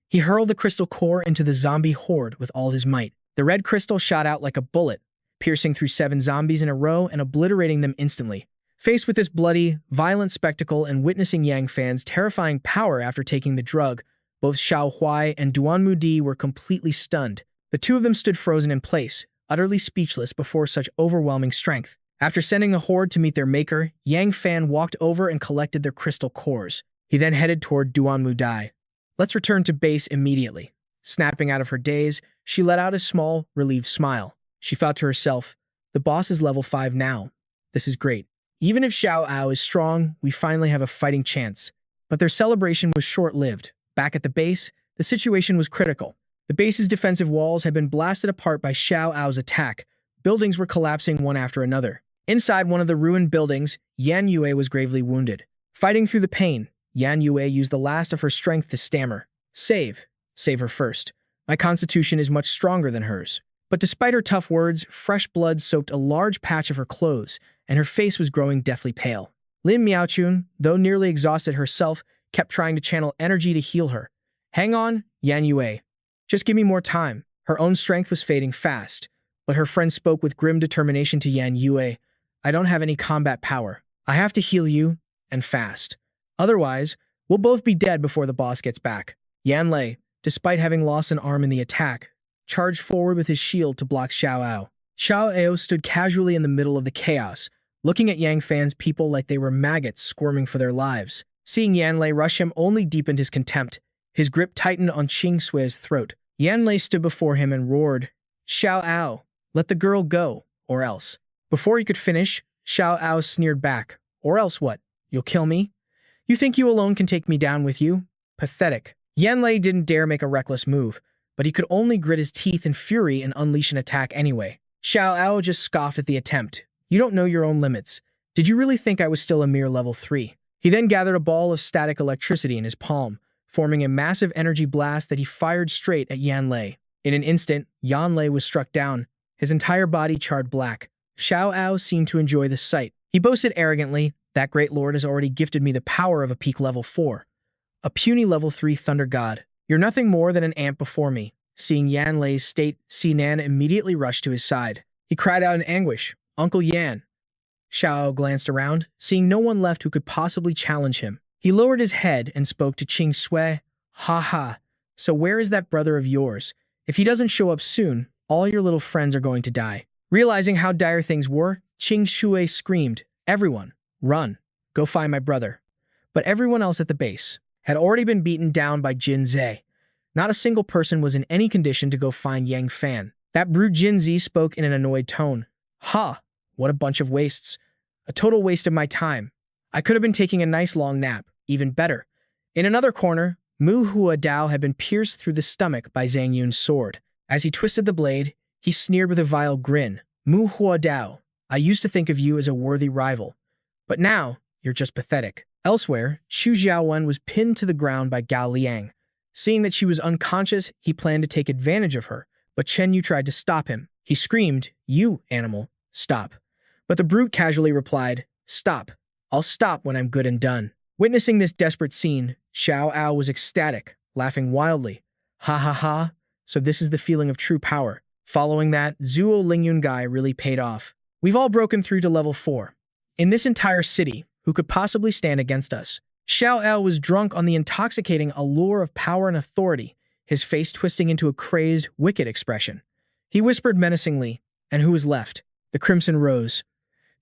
He hurled the crystal core into the zombie horde with all his might. The red crystal shot out like a bullet, piercing through 7 zombies in a row and obliterating them instantly. Faced with this bloody, violent spectacle and witnessing Yang Fan's terrifying power after taking the drug, both Xiao Huai and Duan Mudi were completely stunned. The two of them stood frozen in place, utterly speechless before such overwhelming strength. After sending the horde to meet their maker, Yang Fan walked over and collected their crystal cores. He then headed toward Duan Mudi. "Let's return to base immediately." Snapping out of her daze, she let out a small, relieved smile. She thought to herself, "The boss is level 5 now. This is great. Even if Xiao Ao is strong, we finally have a fighting chance." But their celebration was short-lived. Back at the base, the situation was critical. The base's defensive walls had been blasted apart by Xiao Ao's attack. Buildings were collapsing one after another. Inside one of the ruined buildings, Yan Yue was gravely wounded. Fighting through the pain, Yan Yue used the last of her strength to stammer. Save. Save her first. My constitution is much stronger than hers. But despite her tough words, fresh blood soaked a large patch of her clothes, and her face was growing deathly pale. Lin Miaochun, though nearly exhausted herself, kept trying to channel energy to heal her. Hang on, Yan Yue. Just give me more time. Her own strength was fading fast, but her friend spoke with grim determination to Yan Yue. I don't have any combat power. I have to heal you, and fast. Otherwise, we'll both be dead before the boss gets back. Yan Lei, despite having lost an arm in the attack, charged forward with his shield to block Xiao Ao. Xiao Ao stood casually in the middle of the chaos, looking at Yang Fan's people like they were maggots squirming for their lives. Seeing Yan Lei rush him only deepened his contempt. His grip tightened on Qing Sui's throat. Yan Lei stood before him and roared, Xiao Ao, let the girl go, or else. Before he could finish, Xiao Ao sneered back. Or else what? You'll kill me? You think you alone can take me down with you? Pathetic. Yan Lei didn't dare make a reckless move, but he could only grit his teeth in fury and unleash an attack anyway. Xiao Ao just scoffed at the attempt. You don't know your own limits. Did you really think I was still a mere level 3? He then gathered a ball of static electricity in his palm, forming a massive energy blast that he fired straight at Yan Lei. In an instant, Yan Lei was struck down, his entire body charred black. Xiao Ao seemed to enjoy the sight. He boasted arrogantly, that great lord has already gifted me the power of a peak level 4. A puny level 3 thunder god. You're nothing more than an ant before me. Seeing Yan Lei's state, Sinan immediately rushed to his side. He cried out in anguish, Uncle Yan. Xiao glanced around, seeing no one left who could possibly challenge him. He lowered his head and spoke to Qing Sui. Ha ha, so where is that brother of yours? If he doesn't show up soon, all your little friends are going to die. Realizing how dire things were, Qing Shui screamed, Everyone, run, go find my brother. But everyone else at the base had already been beaten down by Jin Zhe. Not a single person was in any condition to go find Yang Fan. That brute Jin Zi spoke in an annoyed tone. Ha, what a bunch of wastes. A total waste of my time. I could have been taking a nice long nap. Even better. In another corner, Mu Hua Dao had been pierced through the stomach by Zhang Yun's sword. As he twisted the blade, he sneered with a vile grin. Mu Hua Dao, I used to think of you as a worthy rival. But now, you're just pathetic. Elsewhere, Xu Xiaowen was pinned to the ground by Gao Liang. Seeing that she was unconscious, he planned to take advantage of her, but Chen Yu tried to stop him. He screamed, You, animal, stop. But the brute casually replied, Stop. I'll stop when I'm good and done. Witnessing this desperate scene, Xiao Ao was ecstatic, laughing wildly. Ha ha ha, so this is the feeling of true power. Following that, Zuo Lingyun guy really paid off. We've all broken through to level 4. In this entire city, who could possibly stand against us? Xiao Ao was drunk on the intoxicating allure of power and authority, his face twisting into a crazed, wicked expression. He whispered menacingly, and who was left? The crimson rose.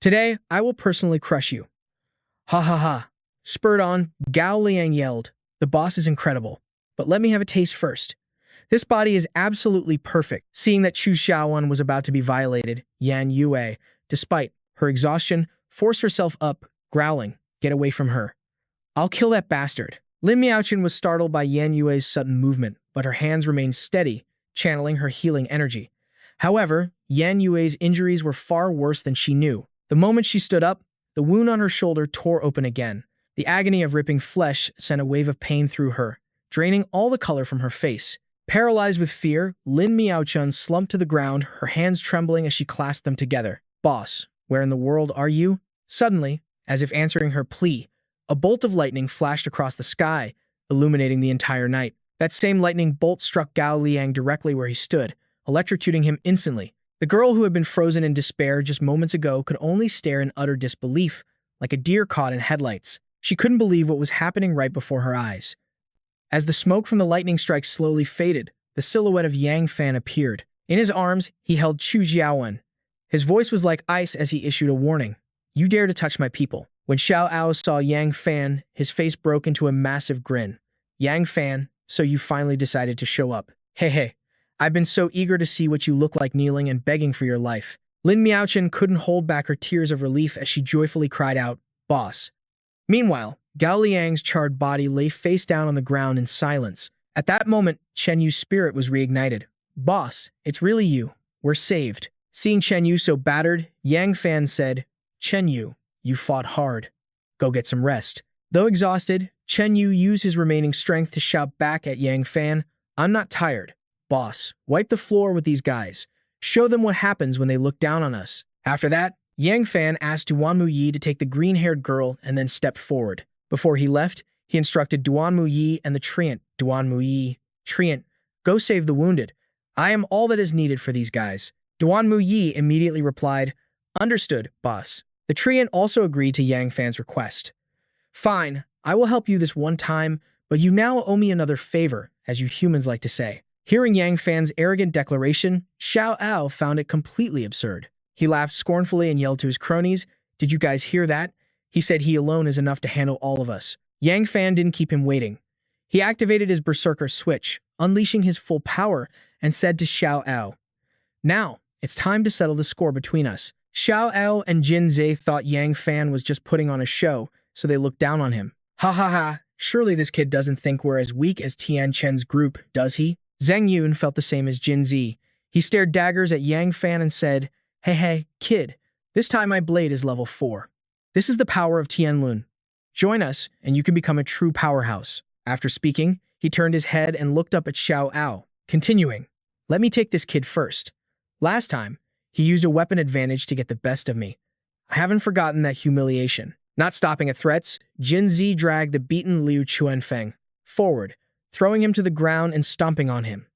Today, I will personally crush you. Ha ha ha. Spurred on, Gao Liang yelled, The boss is incredible, but let me have a taste first. This body is absolutely perfect. Seeing that Chu Xiaowen was about to be violated, Yan Yue, despite her exhaustion, forced herself up, growling, Get away from her. I'll kill that bastard. Lin Miaochun was startled by Yan Yue's sudden movement, but her hands remained steady, channeling her healing energy. However, Yan Yue's injuries were far worse than she knew. The moment she stood up, the wound on her shoulder tore open again. The agony of ripping flesh sent a wave of pain through her, draining all the color from her face. Paralyzed with fear, Lin Miaochun slumped to the ground, her hands trembling as she clasped them together. Boss, where in the world are you? Suddenly, as if answering her plea, a bolt of lightning flashed across the sky, illuminating the entire night. That same lightning bolt struck Gao Liang directly where he stood, electrocuting him instantly. The girl who had been frozen in despair just moments ago could only stare in utter disbelief, like a deer caught in headlights. She couldn't believe what was happening right before her eyes. As the smoke from the lightning strike slowly faded, the silhouette of Yang Fan appeared. In his arms, he held Chu Xiaowen. His voice was like ice as he issued a warning. You dare to touch my people. When Xiao Ao saw Yang Fan, his face broke into a massive grin. Yang Fan, so you finally decided to show up. Hey hey, I've been so eager to see what you look like kneeling and begging for your life. Lin Miaochun couldn't hold back her tears of relief as she joyfully cried out, Boss. Meanwhile, Gao Liang's charred body lay face down on the ground in silence. At that moment, Chen Yu's spirit was reignited. Boss, it's really you. We're saved. Seeing Chen Yu so battered, Yang Fan said, Chen Yu, you fought hard. Go get some rest. Though exhausted, Chen Yu used his remaining strength to shout back at Yang Fan, "I'm not tired. Boss, wipe the floor with these guys. Show them what happens when they look down on us." After that, Yang Fan asked Duan Mu Yi to take the green-haired girl and then stepped forward. Before he left, he instructed Duan Mu Yi and the Treant, Duan Mu Yi, Treant, "Go save the wounded. I am all that is needed for these guys." Duan Mu Yi immediately replied, "Understood, boss." The Treant also agreed to Yang Fan's request. "Fine, I will help you this one time, but you now owe me another favor, as you humans like to say." Hearing Yang Fan's arrogant declaration, Xiao Ao found it completely absurd. He laughed scornfully and yelled to his cronies, "Did you guys hear that? He said he alone is enough to handle all of us." Yang Fan didn't keep him waiting. He activated his Berserker switch, unleashing his full power, and said to Xiao Ao, "Now, it's time to settle the score between us." Xiao Ao and Jin Zhe thought Yang Fan was just putting on a show, so they looked down on him. "Ha ha ha, surely this kid doesn't think we're as weak as Tian Chen's group, does he?" Zhang Yun felt the same as Jin Zi. He stared daggers at Yang Fan and said, Hey, kid, this time my blade is level 4. This is the power of Tianlun. Join us, and you can become a true powerhouse." After speaking, he turned his head and looked up at Xiao Ao, continuing, "Let me take this kid first. Last time, he used a weapon advantage to get the best of me. I haven't forgotten that humiliation." Not stopping at threats, Jin Zi dragged the beaten Liu Chuanfeng forward, throwing him to the ground and stomping on him.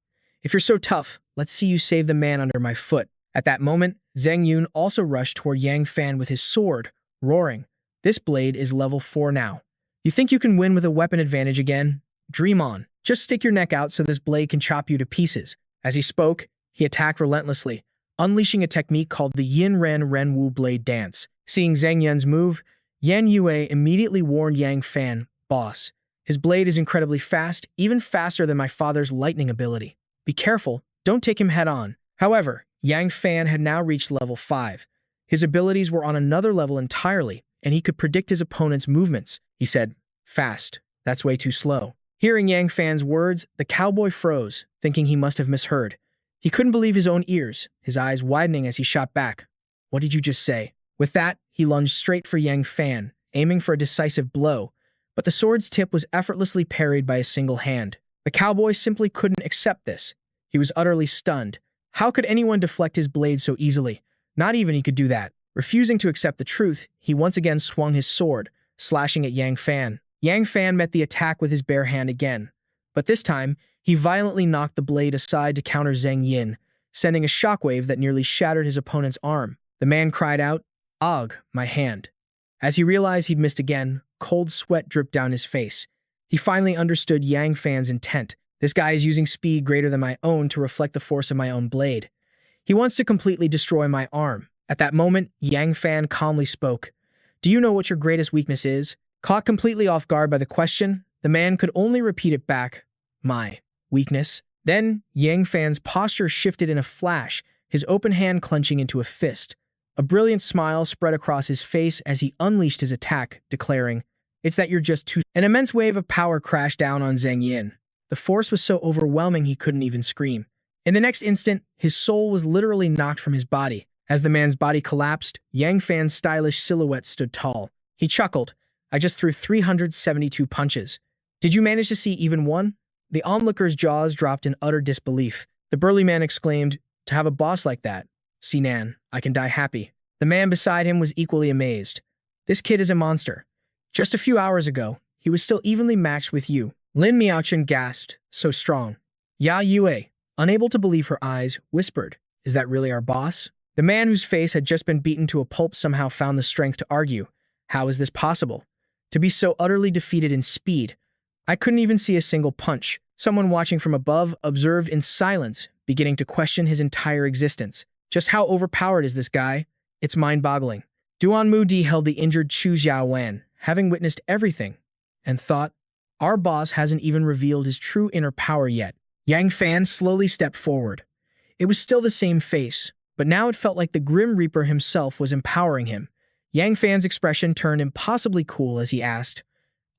"If you're so tough, let's see you save the man under my foot." At that moment, Zhang Yun also rushed toward Yang Fan with his sword, roaring, "This blade is level 4 now. You think you can win with a weapon advantage again? Dream on. Just stick your neck out so this blade can chop you to pieces." As he spoke, he attacked relentlessly, unleashing a technique called the Yin Ren Ren Wu Blade Dance. Seeing Zhang Yun's move, Yan Yue immediately warned Yang Fan, "Boss, his blade is incredibly fast, even faster than my father's lightning ability. Be careful, don't take him head on." However, Yang Fan had now reached level 5. His abilities were on another level entirely, and he could predict his opponent's movements. He said, "Fast, that's way too slow." Hearing Yang Fan's words, the cowboy froze, thinking he must have misheard. He couldn't believe his own ears, his eyes widening as he shot back. "What did you just say?" With that, he lunged straight for Yang Fan, aiming for a decisive blow, but the sword's tip was effortlessly parried by a single hand. The cowboy simply couldn't accept this. He was utterly stunned. How could anyone deflect his blade so easily? Not even he could do that. Refusing to accept the truth, he once again swung his sword, slashing at Yang Fan. Yang Fan met the attack with his bare hand again, but this time, he violently knocked the blade aside to counter Zhang Yin, sending a shockwave that nearly shattered his opponent's arm. The man cried out, "Ugh, my hand." As he realized he'd missed again, cold sweat dripped down his face. He finally understood Yang Fan's intent. This guy is using speed greater than my own to reflect the force of my own blade. He wants to completely destroy my arm. At that moment, Yang Fan calmly spoke. "Do you know what your greatest weakness is?" Caught completely off guard by the question, the man could only repeat it back. "My weakness?" Then, Yang Fan's posture shifted in a flash, his open hand clenching into a fist. A brilliant smile spread across his face as he unleashed his attack, declaring, "It's that you're just too—" An immense wave of power crashed down on Zhang Yin. The force was so overwhelming he couldn't even scream. In the next instant, his soul was literally knocked from his body. As the man's body collapsed, Yang Fan's stylish silhouette stood tall. He chuckled, "I just threw 372 punches. Did you manage to see even one?" The onlooker's jaws dropped in utter disbelief. The burly man exclaimed, "To have a boss like that, Sinan, I can die happy." The man beside him was equally amazed. "This kid is a monster. Just a few hours ago, he was still evenly matched with you." Lin Miaochen gasped, "So strong." Ya Yue, unable to believe her eyes, whispered, "Is that really our boss?" The man whose face had just been beaten to a pulp somehow found the strength to argue, "How is this possible? To be so utterly defeated in speed. I couldn't even see a single punch." Someone watching from above observed in silence, beginning to question his entire existence. Just how overpowered is this guy? It's mind-boggling. Duan Mu Di held the injured Chu Xiaowan, having witnessed everything, and thought, "Our boss hasn't even revealed his true inner power yet." Yang Fan slowly stepped forward. It was still the same face, but now it felt like the Grim Reaper himself was empowering him. Yang Fan's expression turned impossibly cool as he asked,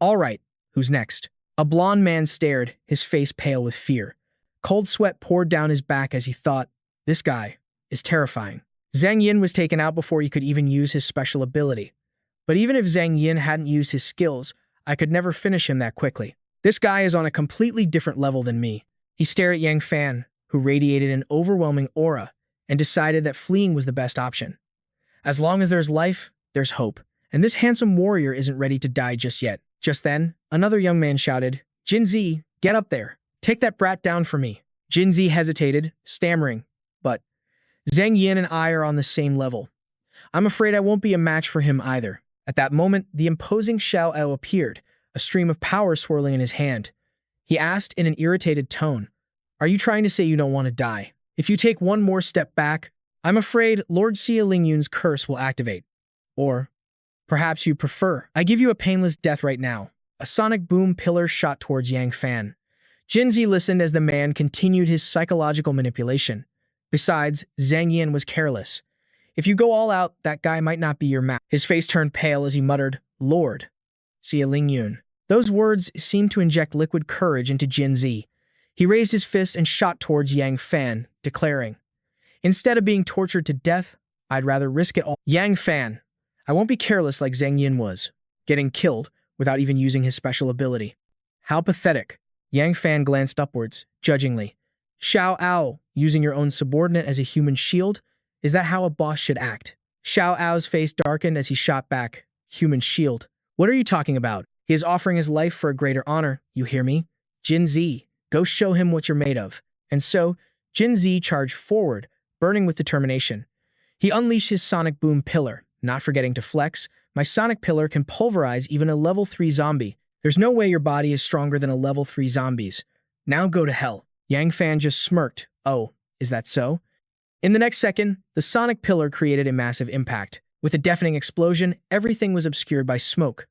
"All right, who's next?" A blond man stared, his face pale with fear. Cold sweat poured down his back as he thought, "This guy is terrifying." Zhang Yin was taken out before he could even use his special ability. But even if Zhang Yin hadn't used his skills, I could never finish him that quickly. This guy is on a completely different level than me. He stared at Yang Fan, who radiated an overwhelming aura, and decided that fleeing was the best option. As long as there's life, there's hope, and this handsome warrior isn't ready to die just yet. Just then, another young man shouted, "Jinzi, get up there. Take that brat down for me." Jinzi hesitated, stammering, "But Zhang Yin and I are on the same level. I'm afraid I won't be a match for him either." At that moment, the imposing Xiao Ao appeared, a stream of power swirling in his hand. He asked in an irritated tone, "Are you trying to say you don't want to die? If you take one more step back, I'm afraid Lord Xia Lingyun's curse will activate. Or perhaps you prefer, I give you a painless death right now." A sonic boom pillar shot towards Yang Fan. Jinzi listened as the man continued his psychological manipulation. Besides, Zhang Yin was careless. If you go all out, that guy might not be your match. His face turned pale as he muttered, "Lord Xia Lingyun." Those words seemed to inject liquid courage into Jinzi. He raised his fist and shot towards Yang Fan, declaring, "Instead of being tortured to death, I'd rather risk it all." Yang Fan, I won't be careless like Zhang Yin was, getting killed without even using his special ability. How pathetic. Yang Fan glanced upwards, judgingly. Xiao Ao, using your own subordinate as a human shield? Is that how a boss should act? Xiao Ao's face darkened as he shot back. Human shield? What are you talking about? He is offering his life for a greater honor, you hear me? Jinzi, go show him what you're made of. And so, Jinzi charged forward, burning with determination. He unleashed his sonic boom pillar, not forgetting to flex. My sonic pillar can pulverize even a level 3 zombie. There's no way your body is stronger than a level 3 zombies. Now go to hell. Yang Fan just smirked. Oh, is that so? In the next second, the sonic pillar created a massive impact. With a deafening explosion, everything was obscured by smoke.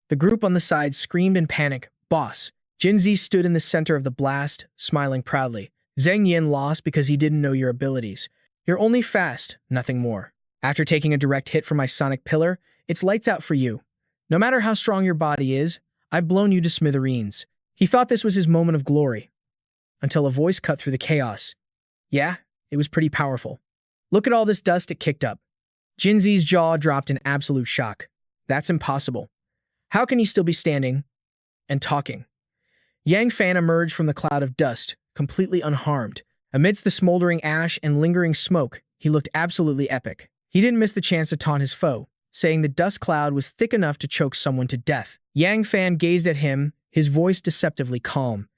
The group on the side screamed in panic, "Boss!" Jinzi stood in the center of the blast, smiling proudly. "Zhang Yin lost because he didn't know your abilities. You're only fast, nothing more. After taking a direct hit from my sonic pillar, it's lights out for you. No matter how strong your body is, I've blown you to smithereens." He thought this was his moment of glory, until a voice cut through the chaos. Yeah, it was pretty powerful. Look at all this dust it kicked up. Jinzi's jaw dropped in absolute shock. That's impossible. How can he still be standing and talking? Yang Fan emerged from the cloud of dust, completely unharmed. Amidst the smoldering ash and lingering smoke, he looked absolutely epic. He didn't miss the chance to taunt his foe, saying the dust cloud was thick enough to choke someone to death. Yang Fan gazed at him, his voice deceptively calm.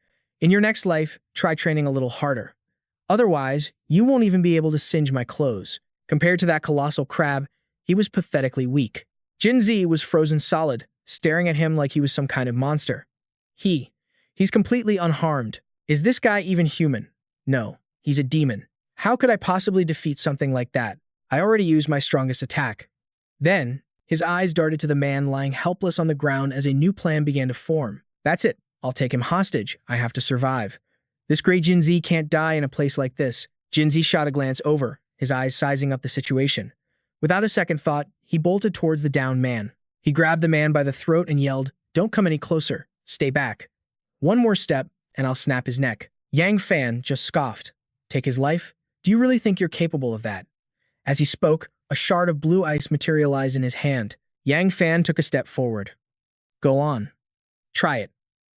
"In your next life, try training a little harder. Otherwise, you won't even be able to singe my clothes." Compared to that colossal crab, he was pathetically weak. Jinzi was frozen solid, staring at him like he was some kind of monster. He's completely unharmed. Is this guy even human? No, he's a demon. How could I possibly defeat something like that? I already used my strongest attack. Then, his eyes darted to the man lying helpless on the ground as a new plan began to form. That's it. I'll take him hostage. I have to survive. This great Jinzi can't die in a place like this. Jinzi shot a glance over, his eyes sizing up the situation. Without a second thought, he bolted towards the downed man. He grabbed the man by the throat and yelled, "Don't come any closer. Stay back. One more step, and I'll snap his neck." Yang Fan just scoffed. "Take his life? Do you really think you're capable of that?" As he spoke, a shard of blue ice materialized in his hand. Yang Fan took a step forward. "Go on. Try it.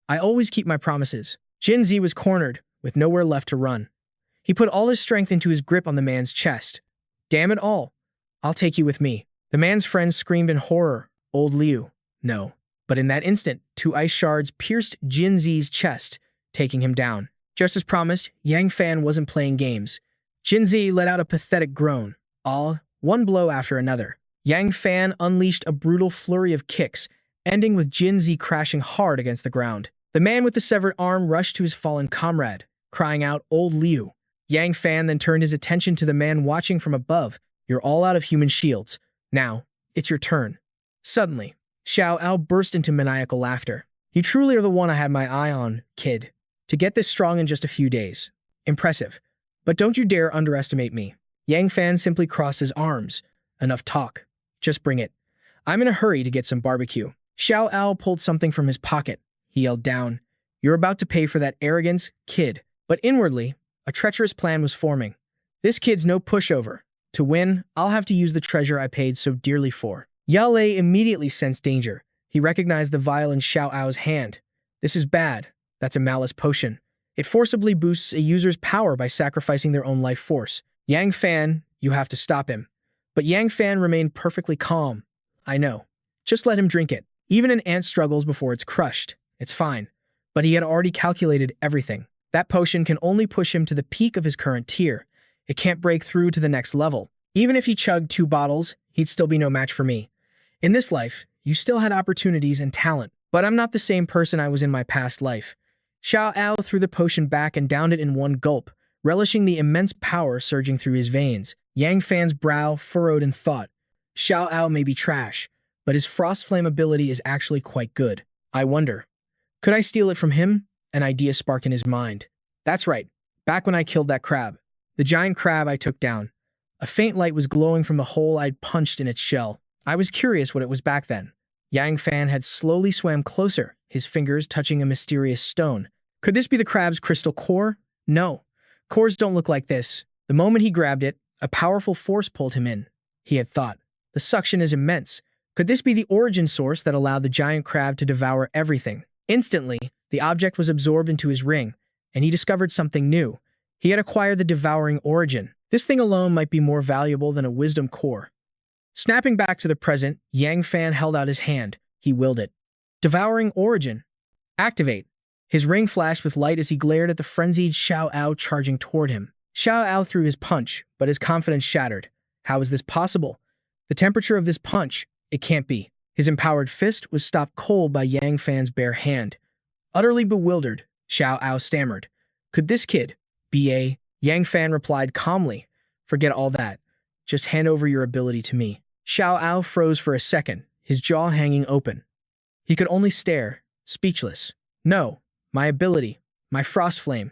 I always keep my promises." Jinzi was cornered, with nowhere left to run. He put all his strength into his grip on the man's chest. "Damn it all. I'll take you with me." The man's friends screamed in horror. Old Liu. No. But in that instant, 2 ice shards pierced Jinzi's chest, taking him down. Just as promised, Yang Fan wasn't playing games. Jinzi let out a pathetic groan. All, one blow after another. Yang Fan unleashed a brutal flurry of kicks, ending with Jinzi crashing hard against the ground. The man with the severed arm rushed to his fallen comrade, crying out, "Old Liu." Yang Fan then turned his attention to the man watching from above. "You're all out of human shields. Now, it's your turn." Suddenly, Xiao Ao burst into maniacal laughter. "You truly are the one I had my eye on, kid. To get this strong in just a few days. Impressive. But don't you dare underestimate me." Yang Fan simply crossed his arms. "Enough talk. Just bring it. I'm in a hurry to get some barbecue." Xiao Ao pulled something from his pocket. He yelled down, "You're about to pay for that arrogance, kid." But inwardly, a treacherous plan was forming. This kid's no pushover. To win, I'll have to use the treasure I paid so dearly for. Yale immediately sensed danger. He recognized the vial in Xiao Ao's hand. This is bad. That's a malice potion. It forcibly boosts a user's power by sacrificing their own life force. Yang Fan, you have to stop him. But Yang Fan remained perfectly calm. I know. Just let him drink it. Even an ant struggles before it's crushed. It's fine. But he had already calculated everything. That potion can only push him to the peak of his current tier. It can't break through to the next level. Even if he chugged 2 bottles, he'd still be no match for me. In this life, you still had opportunities and talent, but I'm not the same person I was in my past life. Xiao Ao threw the potion back and downed it in one gulp, relishing the immense power surging through his veins. Yang Fan's brow furrowed in thought. Xiao Ao may be trash, but his frost flame ability is actually quite good. I wonder, could I steal it from him? An idea sparked in his mind. That's right, back when I killed that crab. The giant crab I took down. A faint light was glowing from the hole I'd punched in its shell. I was curious what it was back then. Yang Fan had slowly swam closer, his fingers touching a mysterious stone. Could this be the crab's crystal core? No. Cores don't look like this. The moment he grabbed it, a powerful force pulled him in. He had thought, the suction is immense. Could this be the origin source that allowed the giant crab to devour everything? Instantly, the object was absorbed into his ring, and he discovered something new. He had acquired the devouring origin. This thing alone might be more valuable than a wisdom core. Snapping back to the present, Yang Fan held out his hand. He willed it. Devouring origin. Activate. His ring flashed with light as he glared at the frenzied Xiao Ao charging toward him. Xiao Ao threw his punch, but his confidence shattered. How is this possible? The temperature of this punch, it can't be. His empowered fist was stopped cold by Yang Fan's bare hand. Utterly bewildered, Xiao Ao stammered. Could this kid be a... Yang Fan replied calmly. Forget all that. Just hand over your ability to me. Xiao Ao froze for a second, his jaw hanging open. He could only stare, speechless. No, my ability, my frost flame.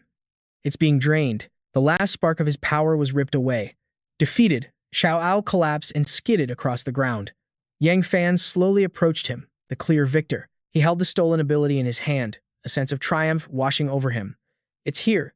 It's being drained. The last spark of his power was ripped away. Defeated, Xiao Ao collapsed and skidded across the ground. Yang Fan slowly approached him, the clear victor. He held the stolen ability in his hand, a sense of triumph washing over him. It's here.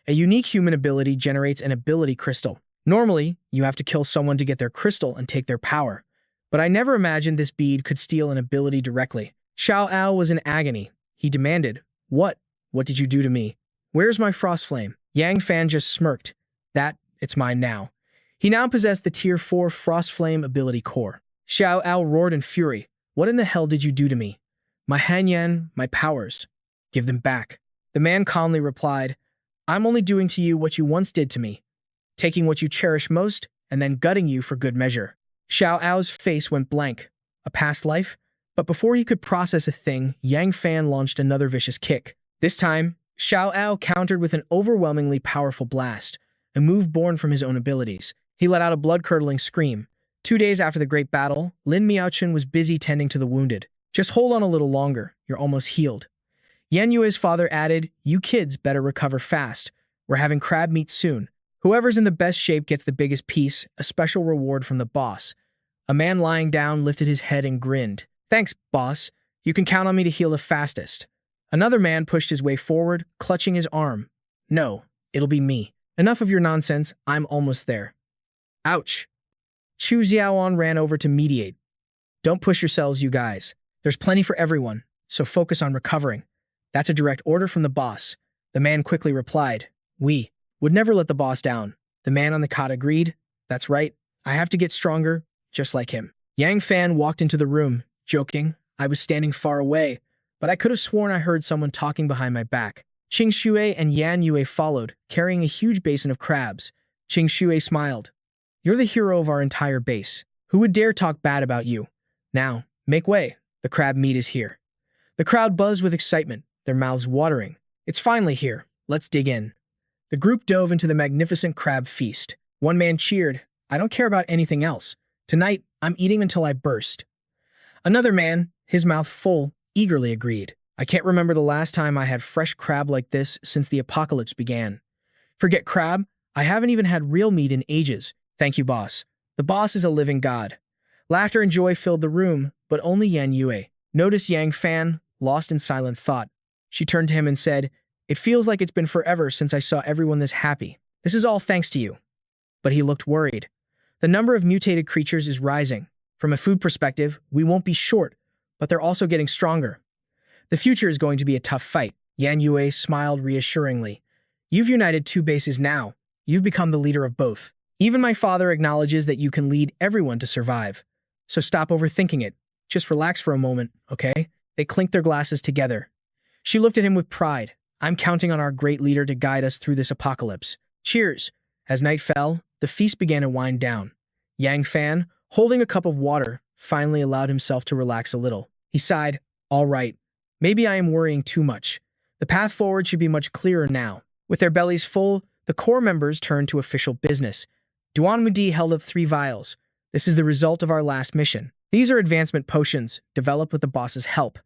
A unique human ability generates an ability crystal. Normally, you have to kill someone to get their crystal and take their power. But I never imagined this bead could steal an ability directly. Xiao Ao was in agony. He demanded, What? What did you do to me? Where's my frost flame? Yang Fan just smirked. It's mine now. He now possessed the Tier 4 Frost Flame ability core. Xiao Ao roared in fury. What in the hell did you do to me? My Hanyan, my powers. Give them back. The man calmly replied, I'm only doing to you what you once did to me, taking what you cherish most and then gutting you for good measure. Xiao Ao's face went blank. A past life? But before he could process a thing, Yang Fan launched another vicious kick. This time, Xiao Ao countered with an overwhelmingly powerful blast, a move born from his own abilities. He let out a blood-curdling scream. 2 days after the great battle, Lin Miaochen was busy tending to the wounded. Just hold on a little longer, you're almost healed. Yan Yue's father added, You kids better recover fast. We're having crab meat soon. Whoever's in the best shape gets the biggest piece, a special reward from the boss. A man lying down lifted his head and grinned. Thanks, boss. You can count on me to heal the fastest. Another man pushed his way forward, clutching his arm. No, it'll be me. Enough of your nonsense, I'm almost there. Ouch. Chu Xiaoan ran over to mediate. Don't push yourselves, you guys. There's plenty for everyone, so focus on recovering. That's a direct order from the boss. The man quickly replied, We would never let the boss down. The man on the cot agreed. That's right. I have to get stronger, just like him. Yang Fan walked into the room, joking. I was standing far away, but I could have sworn I heard someone talking behind my back. Qing Shui and Yan Yue followed, carrying a huge basin of crabs. Qing Shui smiled. You're the hero of our entire base. Who would dare talk bad about you? Now, make way. The crab meat is here. The crowd buzzed with excitement, their mouths watering. It's finally here. Let's dig in. The group dove into the magnificent crab feast. One man cheered, I don't care about anything else. Tonight, I'm eating until I burst. Another man, his mouth full, eagerly agreed. I can't remember the last time I had fresh crab like this since the apocalypse began. Forget crab, I haven't even had real meat in ages. Thank you, boss. The boss is a living god. Laughter and joy filled the room, but only Yan Yue. Noticed Yang Fan, lost in silent thought. She turned to him and said, It feels like it's been forever since I saw everyone this happy. This is all thanks to you. But he looked worried. The number of mutated creatures is rising. From a food perspective, we won't be short, but they're also getting stronger. The future is going to be a tough fight. Yan Yue smiled reassuringly. You've united two bases now. You've become the leader of both. Even my father acknowledges that you can lead everyone to survive. So stop overthinking it. Just relax for a moment, okay? They clinked their glasses together. She looked at him with pride. I'm counting on our great leader to guide us through this apocalypse. Cheers! As night fell, the feast began to wind down. Yang Fan, holding a cup of water, finally allowed himself to relax a little. He sighed, all right, maybe I am worrying too much. The path forward should be much clearer now. With their bellies full, the core members turned to official business. Duan Mudi held up 3 vials. This is the result of our last mission. These are advancement potions, developed with the boss's help.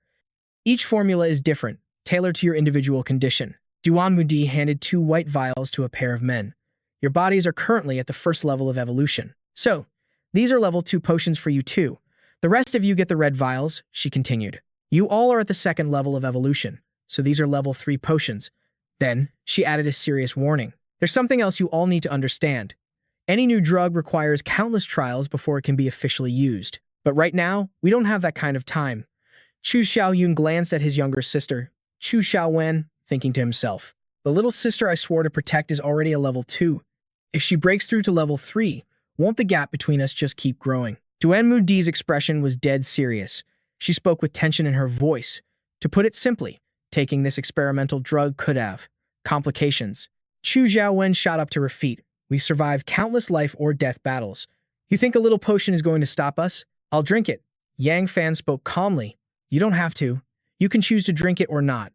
Each formula is different, tailored to your individual condition. Duan Mudi handed 2 white vials to a pair of men. Your bodies are currently at the first level of evolution. So, these are level 2 potions for you too. The rest of you get the red vials, she continued. You all are at the second level of evolution, so these are level 3 potions. Then, she added a serious warning. There's something else you all need to understand. Any new drug requires countless trials before it can be officially used. But right now, we don't have that kind of time. Chu Xiaoyun glanced at his younger sister, Chu Xiaowen, thinking to himself. The little sister I swore to protect is already a level 2. If she breaks through to level 3, won't the gap between us just keep growing? Duan Mudi's expression was dead serious. She spoke with tension in her voice. To put it simply, taking this experimental drug could have complications. Chu Xiaowen shot up to her feet. We've survived countless life or death battles. You think a little potion is going to stop us? I'll drink it. Yang Fan spoke calmly. You don't have to. You can choose to drink it or not.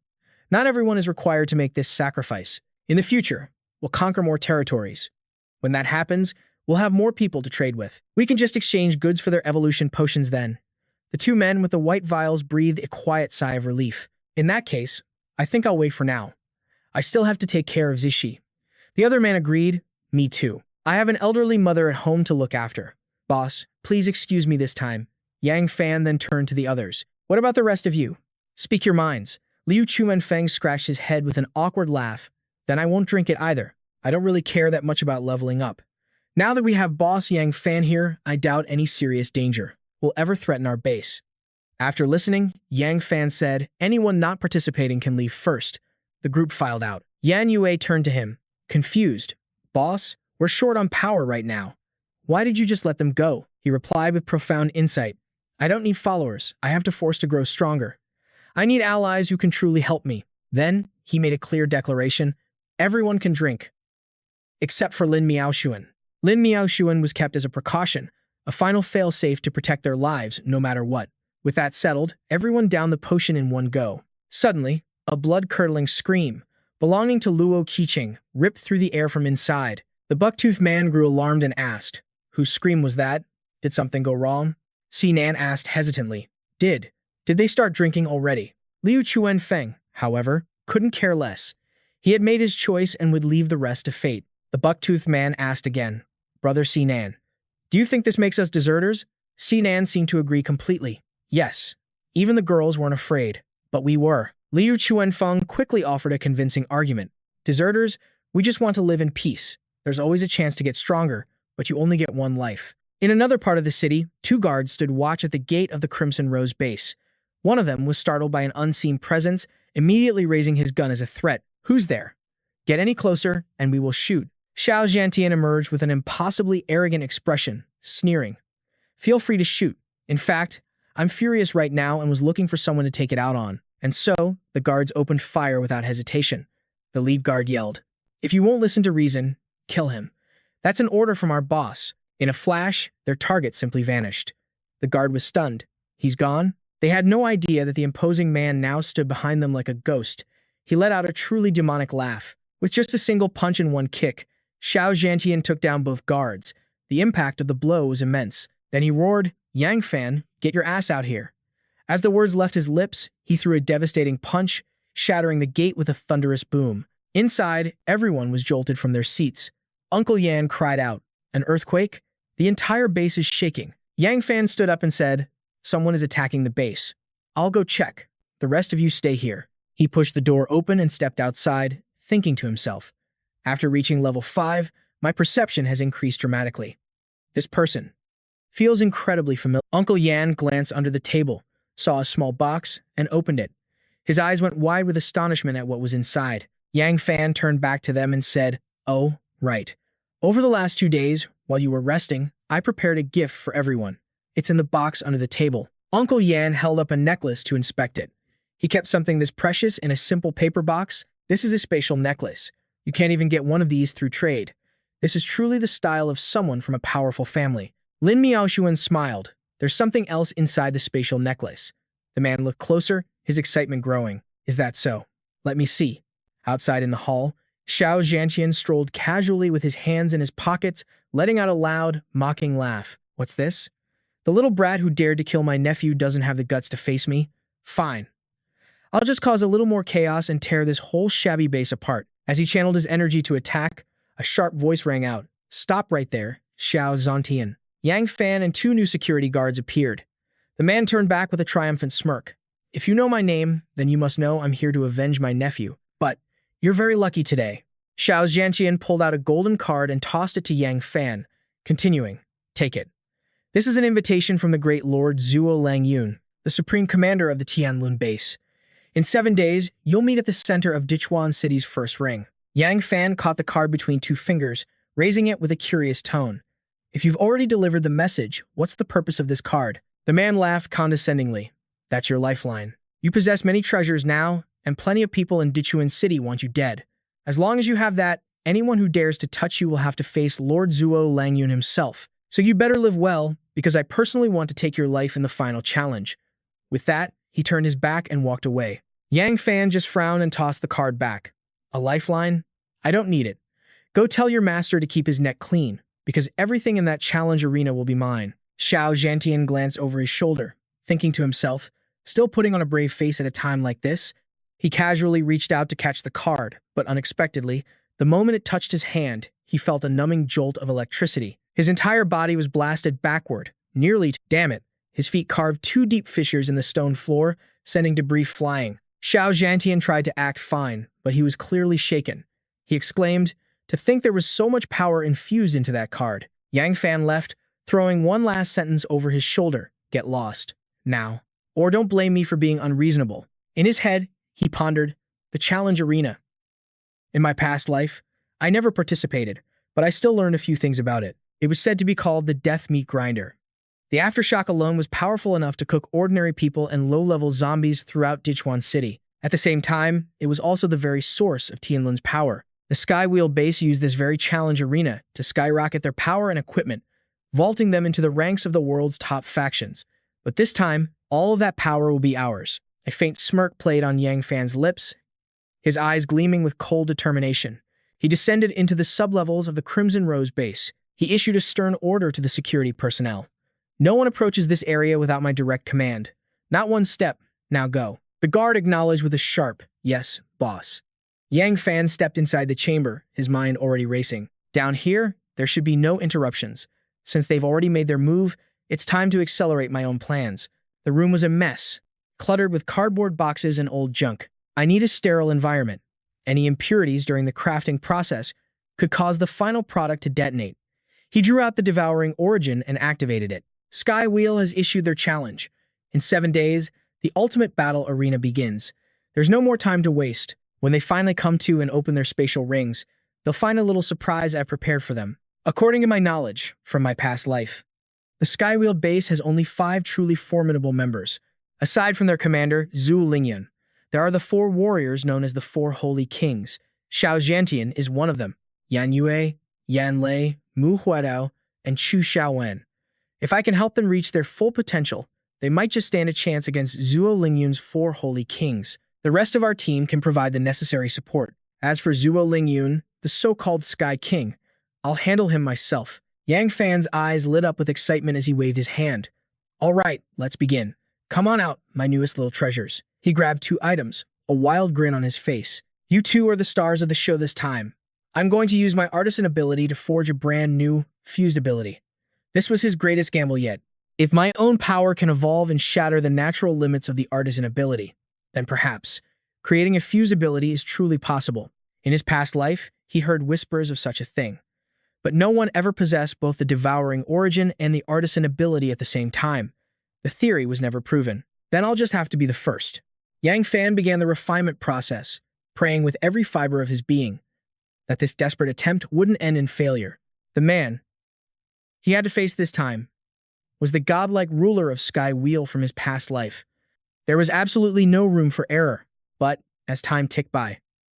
Not everyone is required to make this sacrifice. In the future, we'll conquer more territories. When that happens, we'll have more people to trade with. We can just exchange goods for their evolution potions then. The 2 men with the white vials breathed a quiet sigh of relief. In that case, I think I'll wait for now. I still have to take care of Zishi. The other man agreed. Me too. I have an elderly mother at home to look after. Boss, please excuse me this time. Yang Fan then turned to the others. What about the rest of you? Speak your minds. Liu Chuanfeng scratched his head with an awkward laugh. Then I won't drink it either. I don't really care that much about leveling up. Now that we have Boss Yang Fan here, I doubt any serious danger will ever threaten our base. After listening, Yang Fan said, anyone not participating can leave first. The group filed out. Yan Yue turned to him, confused. Boss, we're short on power right now. Why did you just let them go? He replied with profound insight. I don't need followers. I have to force to grow stronger. I need allies who can truly help me. Then, he made a clear declaration. Everyone can drink. Except for Lin Miaoshuan. Lin Miaoshuan was kept as a precaution, a final failsafe to protect their lives no matter what. With that settled, everyone downed the potion in one go. Suddenly, a blood-curdling scream, belonging to Luo Qiqing, ripped through the air from inside. The buck-toothed man grew alarmed and asked, whose scream was that? Did something go wrong? Sinan asked hesitantly. Did they start drinking already? Liu Chuanfeng, however, couldn't care less. He had made his choice and would leave the rest to fate. The buck-toothed man asked again, Brother Sinan, do you think this makes us deserters? Sinan seemed to agree completely. Yes. Even the girls weren't afraid, but we were. Liu Chuanfeng quickly offered a convincing argument. Deserters, we just want to live in peace. There's always a chance to get stronger, but you only get one life. In another part of the city, 2 guards stood watch at the gate of the Crimson Rose base. One of them was startled by an unseen presence, immediately raising his gun as a threat. Who's there? Get any closer, and we will shoot. Xiao Zhantian emerged with an impossibly arrogant expression, sneering. Feel free to shoot. In fact, I'm furious right now and was looking for someone to take it out on. And so, the guards opened fire without hesitation. The lead guard yelled, If you won't listen to reason, kill him. That's an order from our boss. In a flash, their target simply vanished. The guard was stunned. He's gone? They had no idea that the imposing man now stood behind them like a ghost. He let out a truly demonic laugh. With just a single punch and one kick, Xiao Zhantian took down both guards. The impact of the blow was immense. Then he roared, Yang Fan, get your ass out here. As the words left his lips, he threw a devastating punch, shattering the gate with a thunderous boom. Inside, everyone was jolted from their seats. Uncle Yan cried out, An earthquake? The entire base is shaking. Yang Fan stood up and said, Someone is attacking the base. I'll go check. The rest of you stay here. He pushed the door open and stepped outside, thinking to himself, After reaching level 5, my perception has increased dramatically. This person feels incredibly familiar. Uncle Yan glanced under the table, saw a small box, and opened it. His eyes went wide with astonishment at what was inside. Yang Fan turned back to them and said, "Oh, right. Over the last 2 days, while you were resting, I prepared a gift for everyone. It's in the box under the table." Uncle Yan held up a necklace to inspect it. He kept something this precious in a simple paper box. This is a spatial necklace. You can't even get one of these through trade. This is truly the style of someone from a powerful family. Lin Miaoshuan smiled. There's something else inside the spatial necklace. The man looked closer, his excitement growing. Is that so? Let me see. Outside in the hall, Xiao Zhantian strolled casually with his hands in his pockets, letting out a loud, mocking laugh. What's this? The little brat who dared to kill my nephew doesn't have the guts to face me? Fine. I'll just cause a little more chaos and tear this whole shabby base apart. As he channeled his energy to attack, a sharp voice rang out. Stop right there, Xiao Zhantian. Yang Fan and 2 new security guards appeared. The man turned back with a triumphant smirk. If you know my name, then you must know I'm here to avenge my nephew. But you're very lucky today. Xiao Zhantian pulled out a golden card and tossed it to Yang Fan, continuing, take it. This is an invitation from the great Lord Zuo Langyun, the supreme commander of the Tianlun base. In 7 days, you'll meet at the center of Dichuan City's first ring. Yang Fan caught the card between 2 fingers, raising it with a curious tone. If you've already delivered the message, what's the purpose of this card? The man laughed condescendingly. That's your lifeline. You possess many treasures now, and plenty of people in Dichuan City want you dead. As long as you have that, anyone who dares to touch you will have to face Lord Zuo Langyun himself. So you better live well, because I personally want to take your life in the final challenge. With that, he turned his back and walked away. Yang Fan just frowned and tossed the card back. A lifeline? I don't need it. Go tell your master to keep his neck clean, because everything in that challenge arena will be mine. Xiao Zhantian glanced over his shoulder, thinking to himself, still putting on a brave face at a time like this. He casually reached out to catch the card, but unexpectedly, the moment it touched his hand, he felt a numbing jolt of electricity. His entire body was blasted backward, nearly damn it. His feet carved 2 deep fissures in the stone floor, sending debris flying. Xiao Zhantian tried to act fine, but he was clearly shaken. He exclaimed, to think there was so much power infused into that card. Yang Fan left, throwing one last sentence over his shoulder. Get lost. Now. Or don't blame me for being unreasonable. In his head, he pondered, the challenge arena. In my past life, I never participated, but I still learned a few things about it. It was said to be called the death meat grinder. The aftershock alone was powerful enough to cook ordinary people and low-level zombies throughout Dichuan City. At the same time, it was also the very source of Tianlun's power. The Skywheel base used this very challenge arena to skyrocket their power and equipment, vaulting them into the ranks of the world's top factions. But this time, all of that power will be ours. A faint smirk played on Yang Fan's lips, his eyes gleaming with cold determination. He descended into the sublevels of the Crimson Rose base. He issued a stern order to the security personnel. No one approaches this area without my direct command. Not one step. Now go. The guard acknowledged with a sharp, yes, boss. Yang Fan stepped inside the chamber, his mind already racing. Down here, there should be no interruptions. Since they've already made their move, it's time to accelerate my own plans. The room was a mess, cluttered with cardboard boxes and old junk. I need a sterile environment. Any impurities during the crafting process could cause the final product to detonate. He drew out the devouring origin and activated it. Skywheel has issued their challenge. In 7 days, the ultimate battle arena begins. There's no more time to waste. When they finally come to and open their spatial rings, they'll find a little surprise I've prepared for them. According to my knowledge from my past life, the Skywheel base has only 5 truly formidable members. Aside from their commander, Zhu Lingyun, there are the 4 warriors known as the 4 Holy Kings. Xiao Zhantian is one of them. Yan Yue, Yan Lei, Mu Huadao, and Chu Xiaowen. If I can help them reach their full potential, they might just stand a chance against Zuo Lingyun's 4 Holy Kings. The rest of our team can provide the necessary support. As for Zuo Lingyun, the so-called Sky King, I'll handle him myself. Yang Fan's eyes lit up with excitement as he waved his hand. All right, let's begin. Come on out, my newest little treasures. He grabbed 2 items, a wild grin on his face. You 2 are the stars of the show this time. I'm going to use my artisan ability to forge a brand new, fused ability. This was his greatest gamble yet. If my own power can evolve and shatter the natural limits of the artisan ability, then perhaps creating a fuse ability is truly possible. In his past life, he heard whispers of such a thing. But no one ever possessed both the devouring origin and the artisan ability at the same time. The theory was never proven. Then I'll just have to be the first. Yang Fan began the refinement process, praying with every fiber of his being that this desperate attempt wouldn't end in failure. The man he had to face this time was the godlike ruler of Sky Wheel from his past life. There was absolutely no room for error, but as time ticked by,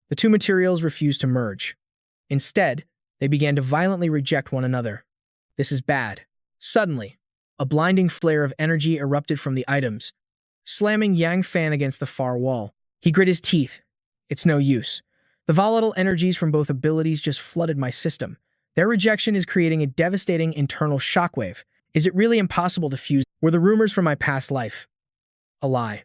the two materials refused to merge. Instead, they began to violently reject one another. This is bad. Suddenly, a blinding flare of energy erupted from the items, slamming Yang Fan against the far wall. He grit his teeth. It's no use. The volatile energies from both abilities just flooded my system. Their rejection is creating a devastating internal shockwave. Is it really impossible to fuse? Were the rumors from my past life a lie?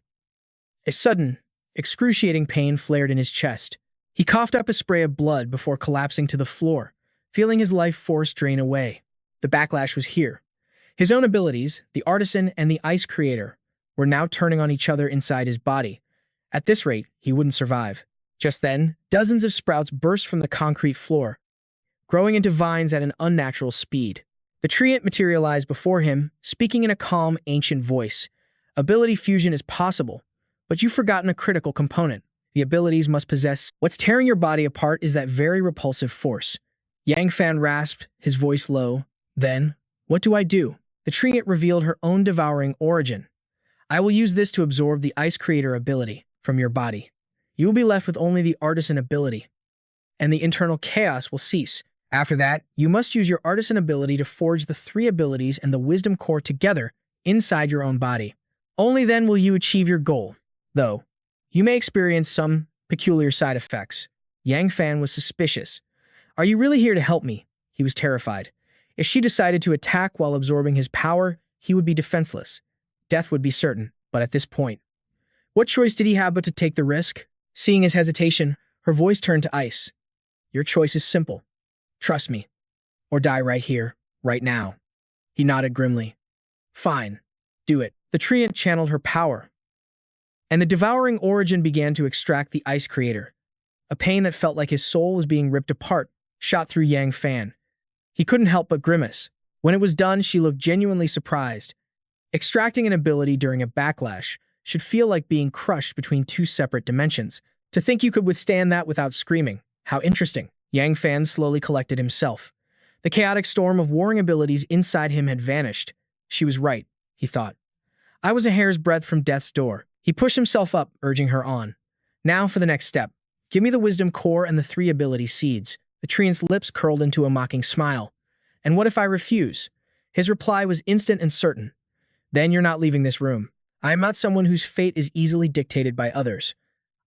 A sudden, excruciating pain flared in his chest. He coughed up a spray of blood before collapsing to the floor, feeling his life force drain away. The backlash was here. His own abilities, the artisan and the ice creator, were now turning on each other inside his body. At this rate, he wouldn't survive. Just then, dozens of sprouts burst from the concrete floor, growing into vines at an unnatural speed. The treant materialized before him, speaking in a calm, ancient voice. Ability fusion is possible, but you've forgotten a critical component. The abilities must possess. What's tearing your body apart is that very repulsive force. Yang Fan rasped, his voice low. Then, what do I do? The treant revealed her own devouring origin. I will use this to absorb the ice creator ability from your body. You will be left with only the artisan ability, and the internal chaos will cease. After that, you must use your artisan ability to forge the three abilities and the wisdom core together inside your own body. Only then will you achieve your goal. Though, you may experience some peculiar side effects. Yang Fan was suspicious. Are you really here to help me? He was terrified. If she decided to attack while absorbing his power, he would be defenseless. Death would be certain, but at this point, what choice did he have but to take the risk? Seeing his hesitation, her voice turned to ice. Your choice is simple. Trust me, or die right here, right now. He nodded grimly. Fine, do it. The treant channeled her power, and the devouring origin began to extract the ice creator. A pain that felt like his soul was being ripped apart shot through Yang Fan. He couldn't help but grimace. When it was done, she looked genuinely surprised. Extracting an ability during a backlash should feel like being crushed between two separate dimensions. To think you could withstand that without screaming. How interesting. Yang Fan slowly collected himself. The chaotic storm of warring abilities inside him had vanished. She was right, he thought. I was a hair's breadth from death's door. He pushed himself up, urging her on. Now for the next step. Give me the wisdom core and the three ability seeds. The treant's lips curled into a mocking smile. And what if I refuse? His reply was instant and certain. Then you're not leaving this room. I am not someone whose fate is easily dictated by others.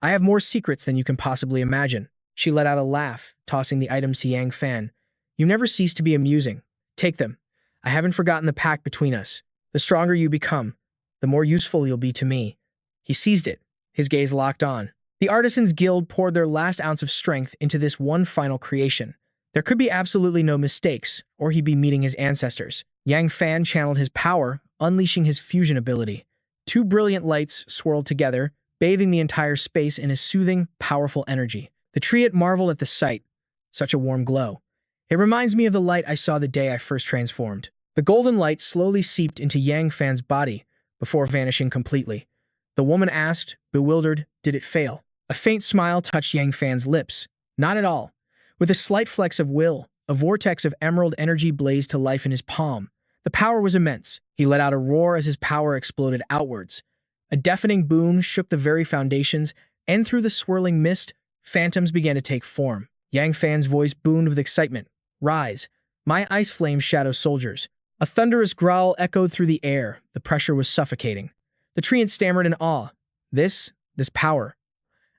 I have more secrets than you can possibly imagine. She let out a laugh, tossing the items to Yang Fan. You never cease to be amusing. Take them. I haven't forgotten the pact between us. The stronger you become, the more useful you'll be to me. He seized it, his gaze locked on. The Artisans Guild poured their last ounce of strength into this one final creation. There could be absolutely no mistakes, or he'd be meeting his ancestors. Yang Fan channeled his power, unleashing his fusion ability. Two brilliant lights swirled together, bathing the entire space in a soothing, powerful energy. The treant marveled at the sight. Such a warm glow. It reminds me of the light I saw the day I first transformed. The golden light slowly seeped into Yang Fan's body before vanishing completely. The woman asked, bewildered, did it fail? A faint smile touched Yang Fan's lips. Not at all. With a slight flex of will, a vortex of emerald energy blazed to life in his palm. The power was immense. He let out a roar as his power exploded outwards. A deafening boom shook the very foundations, and through the swirling mist, phantoms began to take form. Yang Fan's voice boomed with excitement. Rise, my ice flame shadow soldiers. A thunderous growl echoed through the air. The pressure was suffocating. The treant stammered in awe. This power.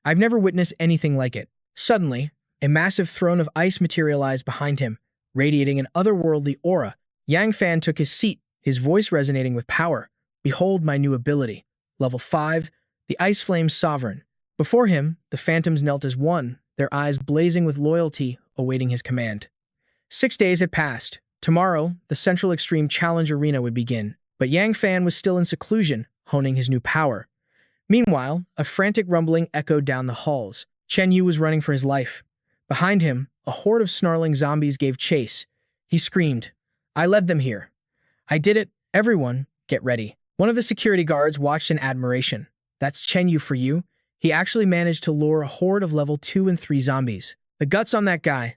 I've never witnessed anything like it. Suddenly, a massive throne of ice materialized behind him, radiating an otherworldly aura. Yang Fan took his seat, his voice resonating with power. Behold my new ability. Level 5, the Ice Flame Sovereign. Before him, the phantoms knelt as one, their eyes blazing with loyalty, awaiting his command. 6 days had passed. Tomorrow, the Central Extreme Challenge Arena would begin, but Yang Fan was still in seclusion, honing his new power. Meanwhile, a frantic rumbling echoed down the halls. Chen Yu was running for his life. Behind him, a horde of snarling zombies gave chase. He screamed, I led them here. I did it. Everyone, get ready. One of the security guards watched in admiration. That's Chen Yu for you. He actually managed to lure a horde of level 2 and 3 zombies. The guts on that guy.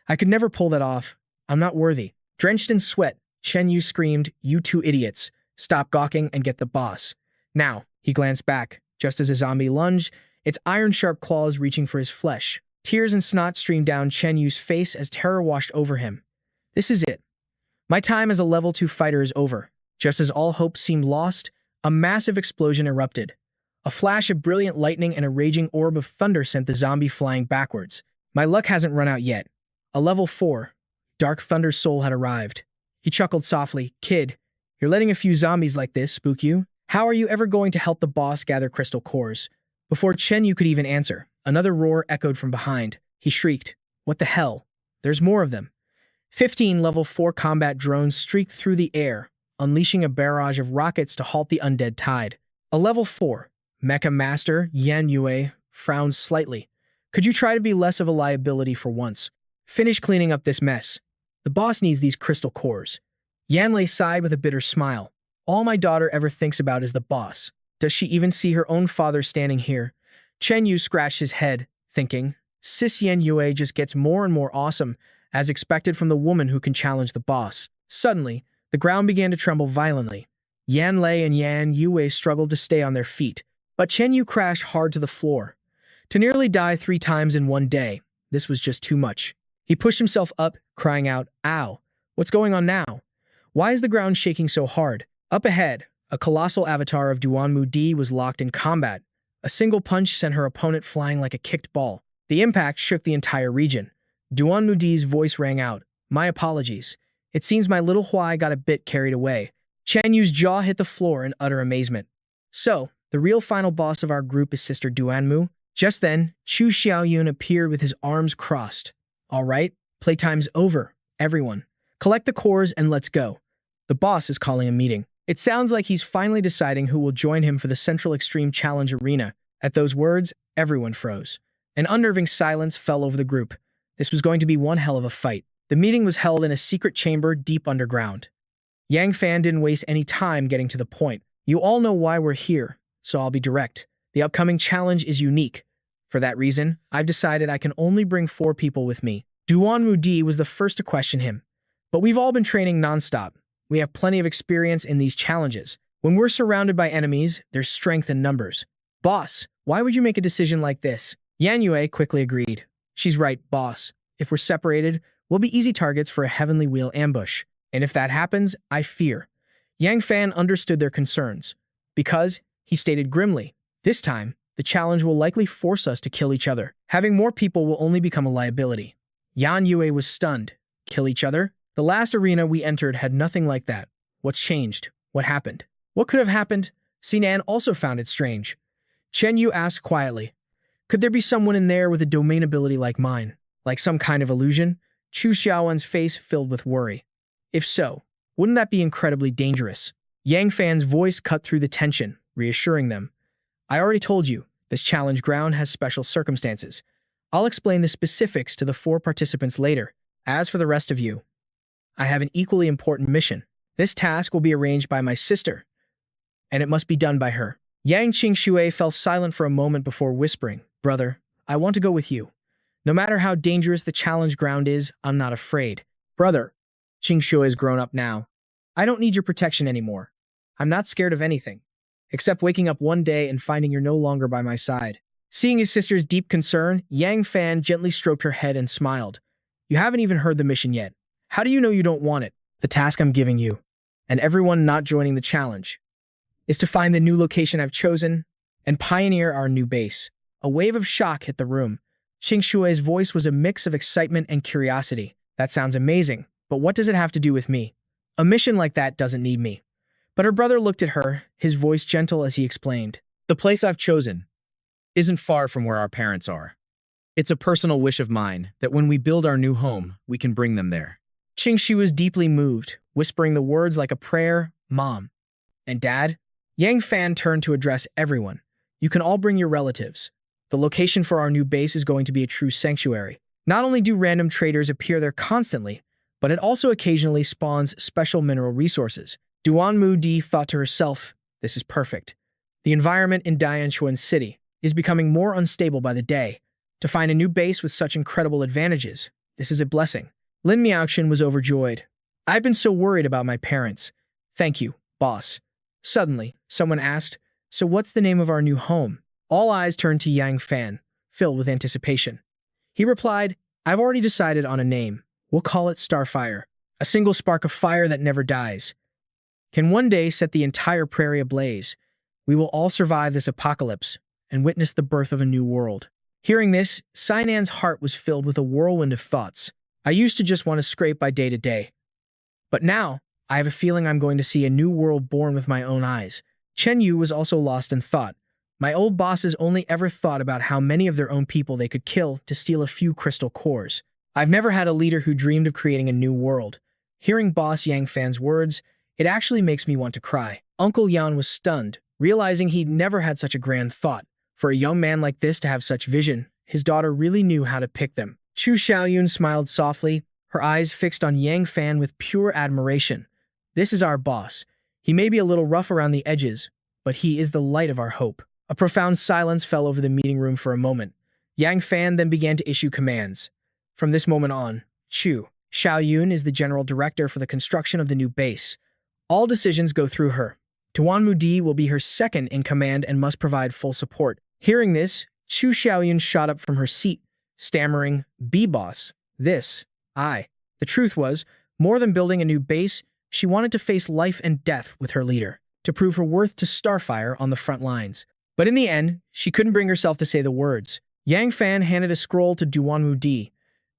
I could never pull that off. I'm not worthy. Drenched in sweat, Chen Yu screamed, "You two idiots. Stop gawking and get the boss." Now, he glanced back, just as a zombie lunged, its iron-sharp claws reaching for his flesh. Tears and snot streamed down Chen Yu's face as terror washed over him. This is it. My time as a level 2 fighter is over. Just as all hope seemed lost, a massive explosion erupted. A flash of brilliant lightning and a raging orb of thunder sent the zombie flying backwards. My luck hasn't run out yet. A level 4, Dark Thunder's soul had arrived. He chuckled softly. "Kid, you're letting a few zombies like this spook you? How are you ever going to help the boss gather crystal cores?" Before Chen Yu could even answer, another roar echoed from behind. He shrieked, "What the hell? There's more of them." 15 level 4 combat drones streaked through the air, unleashing a barrage of rockets to halt the undead tide. A level 4, Mecha Master Yan Yue frowned slightly. "Could you try to be less of a liability for once? Finish cleaning up this mess. The boss needs these crystal cores." Yan Lei sighed with a bitter smile. "All my daughter ever thinks about is the boss. Does she even see her own father standing here?" Chen Yu scratched his head, thinking, "Sis Yan Yue just gets more and more awesome, as expected from the woman who can challenge the boss." Suddenly, the ground began to tremble violently. Yan Lei and Yan Yue struggled to stay on their feet, but Chen Yu crashed hard to the floor. To nearly die 3 times in one day, this was just too much. He pushed himself up, crying out, "Ow! What's going on now? Why is the ground shaking so hard?" Up ahead, a colossal avatar of Duanmu Di was locked in combat. A single punch sent her opponent flying like a kicked ball. The impact shook the entire region. Duanmu Di's voice rang out, "My apologies. It seems my little Huai got a bit carried away." Chen Yu's jaw hit the floor in utter amazement. "So, the real final boss of our group is Sister Duanmu?" Just then, Chu Xiaoyun appeared with his arms crossed. "All right, playtime's over, everyone. Collect the cores and let's go. The boss is calling a meeting." It sounds like he's finally deciding who will join him for the Central Extreme Challenge Arena. At those words, everyone froze. An unnerving silence fell over the group. This was going to be one hell of a fight. The meeting was held in a secret chamber deep underground. Yang Fan didn't waste any time getting to the point. "You all know why we're here, so I'll be direct. The upcoming challenge is unique. For that reason, I've decided I can only bring 4 people with me." Duanmu Di was the first to question him. "But we've all been training nonstop. We have plenty of experience in these challenges. When we're surrounded by enemies, there's strength in numbers." "Boss, why would you make a decision like this?" Yan Yue quickly agreed. "She's right, boss. If we're separated, we'll be easy targets for a heavenly wheel ambush. And if that happens, I fear." Yang Fan understood their concerns. "Because," he stated grimly, "this time, the challenge will likely force us to kill each other. Having more people will only become a liability." Yan Yue was stunned. "Kill each other? The last arena we entered had nothing like that. What's changed? What happened?" "What could have happened?" Sinan also found it strange. Chen Yu asked quietly, "Could there be someone in there with a domain ability like mine? Like some kind of illusion?" Chu Xiaowen's face filled with worry. "If so, wouldn't that be incredibly dangerous?" Yang Fan's voice cut through the tension, reassuring them. "I already told you, this challenge ground has special circumstances. I'll explain the specifics to the 4 participants later. As for the rest of you, I have an equally important mission. This task will be arranged by my sister, and it must be done by her." Yang Qingshui fell silent for a moment before whispering, "Brother, I want to go with you. No matter how dangerous the challenge ground is, I'm not afraid." "Brother," Qingshui is grown up now, "I don't need your protection anymore. I'm not scared of anything, except waking up one day and finding you're no longer by my side." Seeing his sister's deep concern, Yang Fan gently stroked her head and smiled. "You haven't even heard the mission yet. How do you know you don't want it? The task I'm giving you, and everyone not joining the challenge, is to find the new location I've chosen and pioneer our new base." A wave of shock hit the room. Qingshui's voice was a mix of excitement and curiosity. "That sounds amazing, but what does it have to do with me? A mission like that doesn't need me." But her brother looked at her, his voice gentle as he explained, "The place I've chosen isn't far from where our parents are. It's a personal wish of mine that when we build our new home, we can bring them there." Qingxu was deeply moved, whispering the words like a prayer, "Mom and Dad." Yang Fan turned to address everyone. "You can all bring your relatives. The location for our new base is going to be a true sanctuary. Not only do random traitors appear there constantly, but it also occasionally spawns special mineral resources." Duanmu Di thought to herself, This is perfect. The environment in Dianchuan City is becoming more unstable by the day. To find a new base with such incredible advantages, this is a blessing. Lin Miaoxin was overjoyed. I've been so worried about my parents. Thank you, boss. Suddenly, someone asked, so what's the name of our new home? All eyes turned to Yang Fan, filled with anticipation. He replied, I've already decided on a name. We'll call it Starfire, a single spark of fire that never dies. Can one day set the entire prairie ablaze. We will all survive this apocalypse and witness the birth of a new world. Hearing this, Sinan's heart was filled with a whirlwind of thoughts. I used to just want to scrape by day to day. But now, I have a feeling I'm going to see a new world born with my own eyes. Chen Yu was also lost in thought. My old bosses only ever thought about how many of their own people they could kill to steal a few crystal cores. I've never had a leader who dreamed of creating a new world. Hearing Boss Yang Fan's words, it actually makes me want to cry. Uncle Yan was stunned, realizing he'd never had such a grand thought. For a young man like this to have such vision, his daughter really knew how to pick them. Chu Xiaoyun smiled softly, her eyes fixed on Yang Fan with pure admiration. This is our boss. He may be a little rough around the edges, but he is the light of our hope. A profound silence fell over the meeting room for a moment. Yang Fan then began to issue commands. From this moment on, Chu Xiaoyun is the general director for the construction of the new base. All decisions go through her. Duan Mudi will be her second in command and must provide full support. Hearing this, Chu Xiaoyun shot up from her seat, stammering, "B-boss, this, I." The truth was, more than building a new base, she wanted to face life and death with her leader, to prove her worth to Starfire on the front lines. But in the end, she couldn't bring herself to say the words. Yang Fan handed a scroll to Duan Mudi.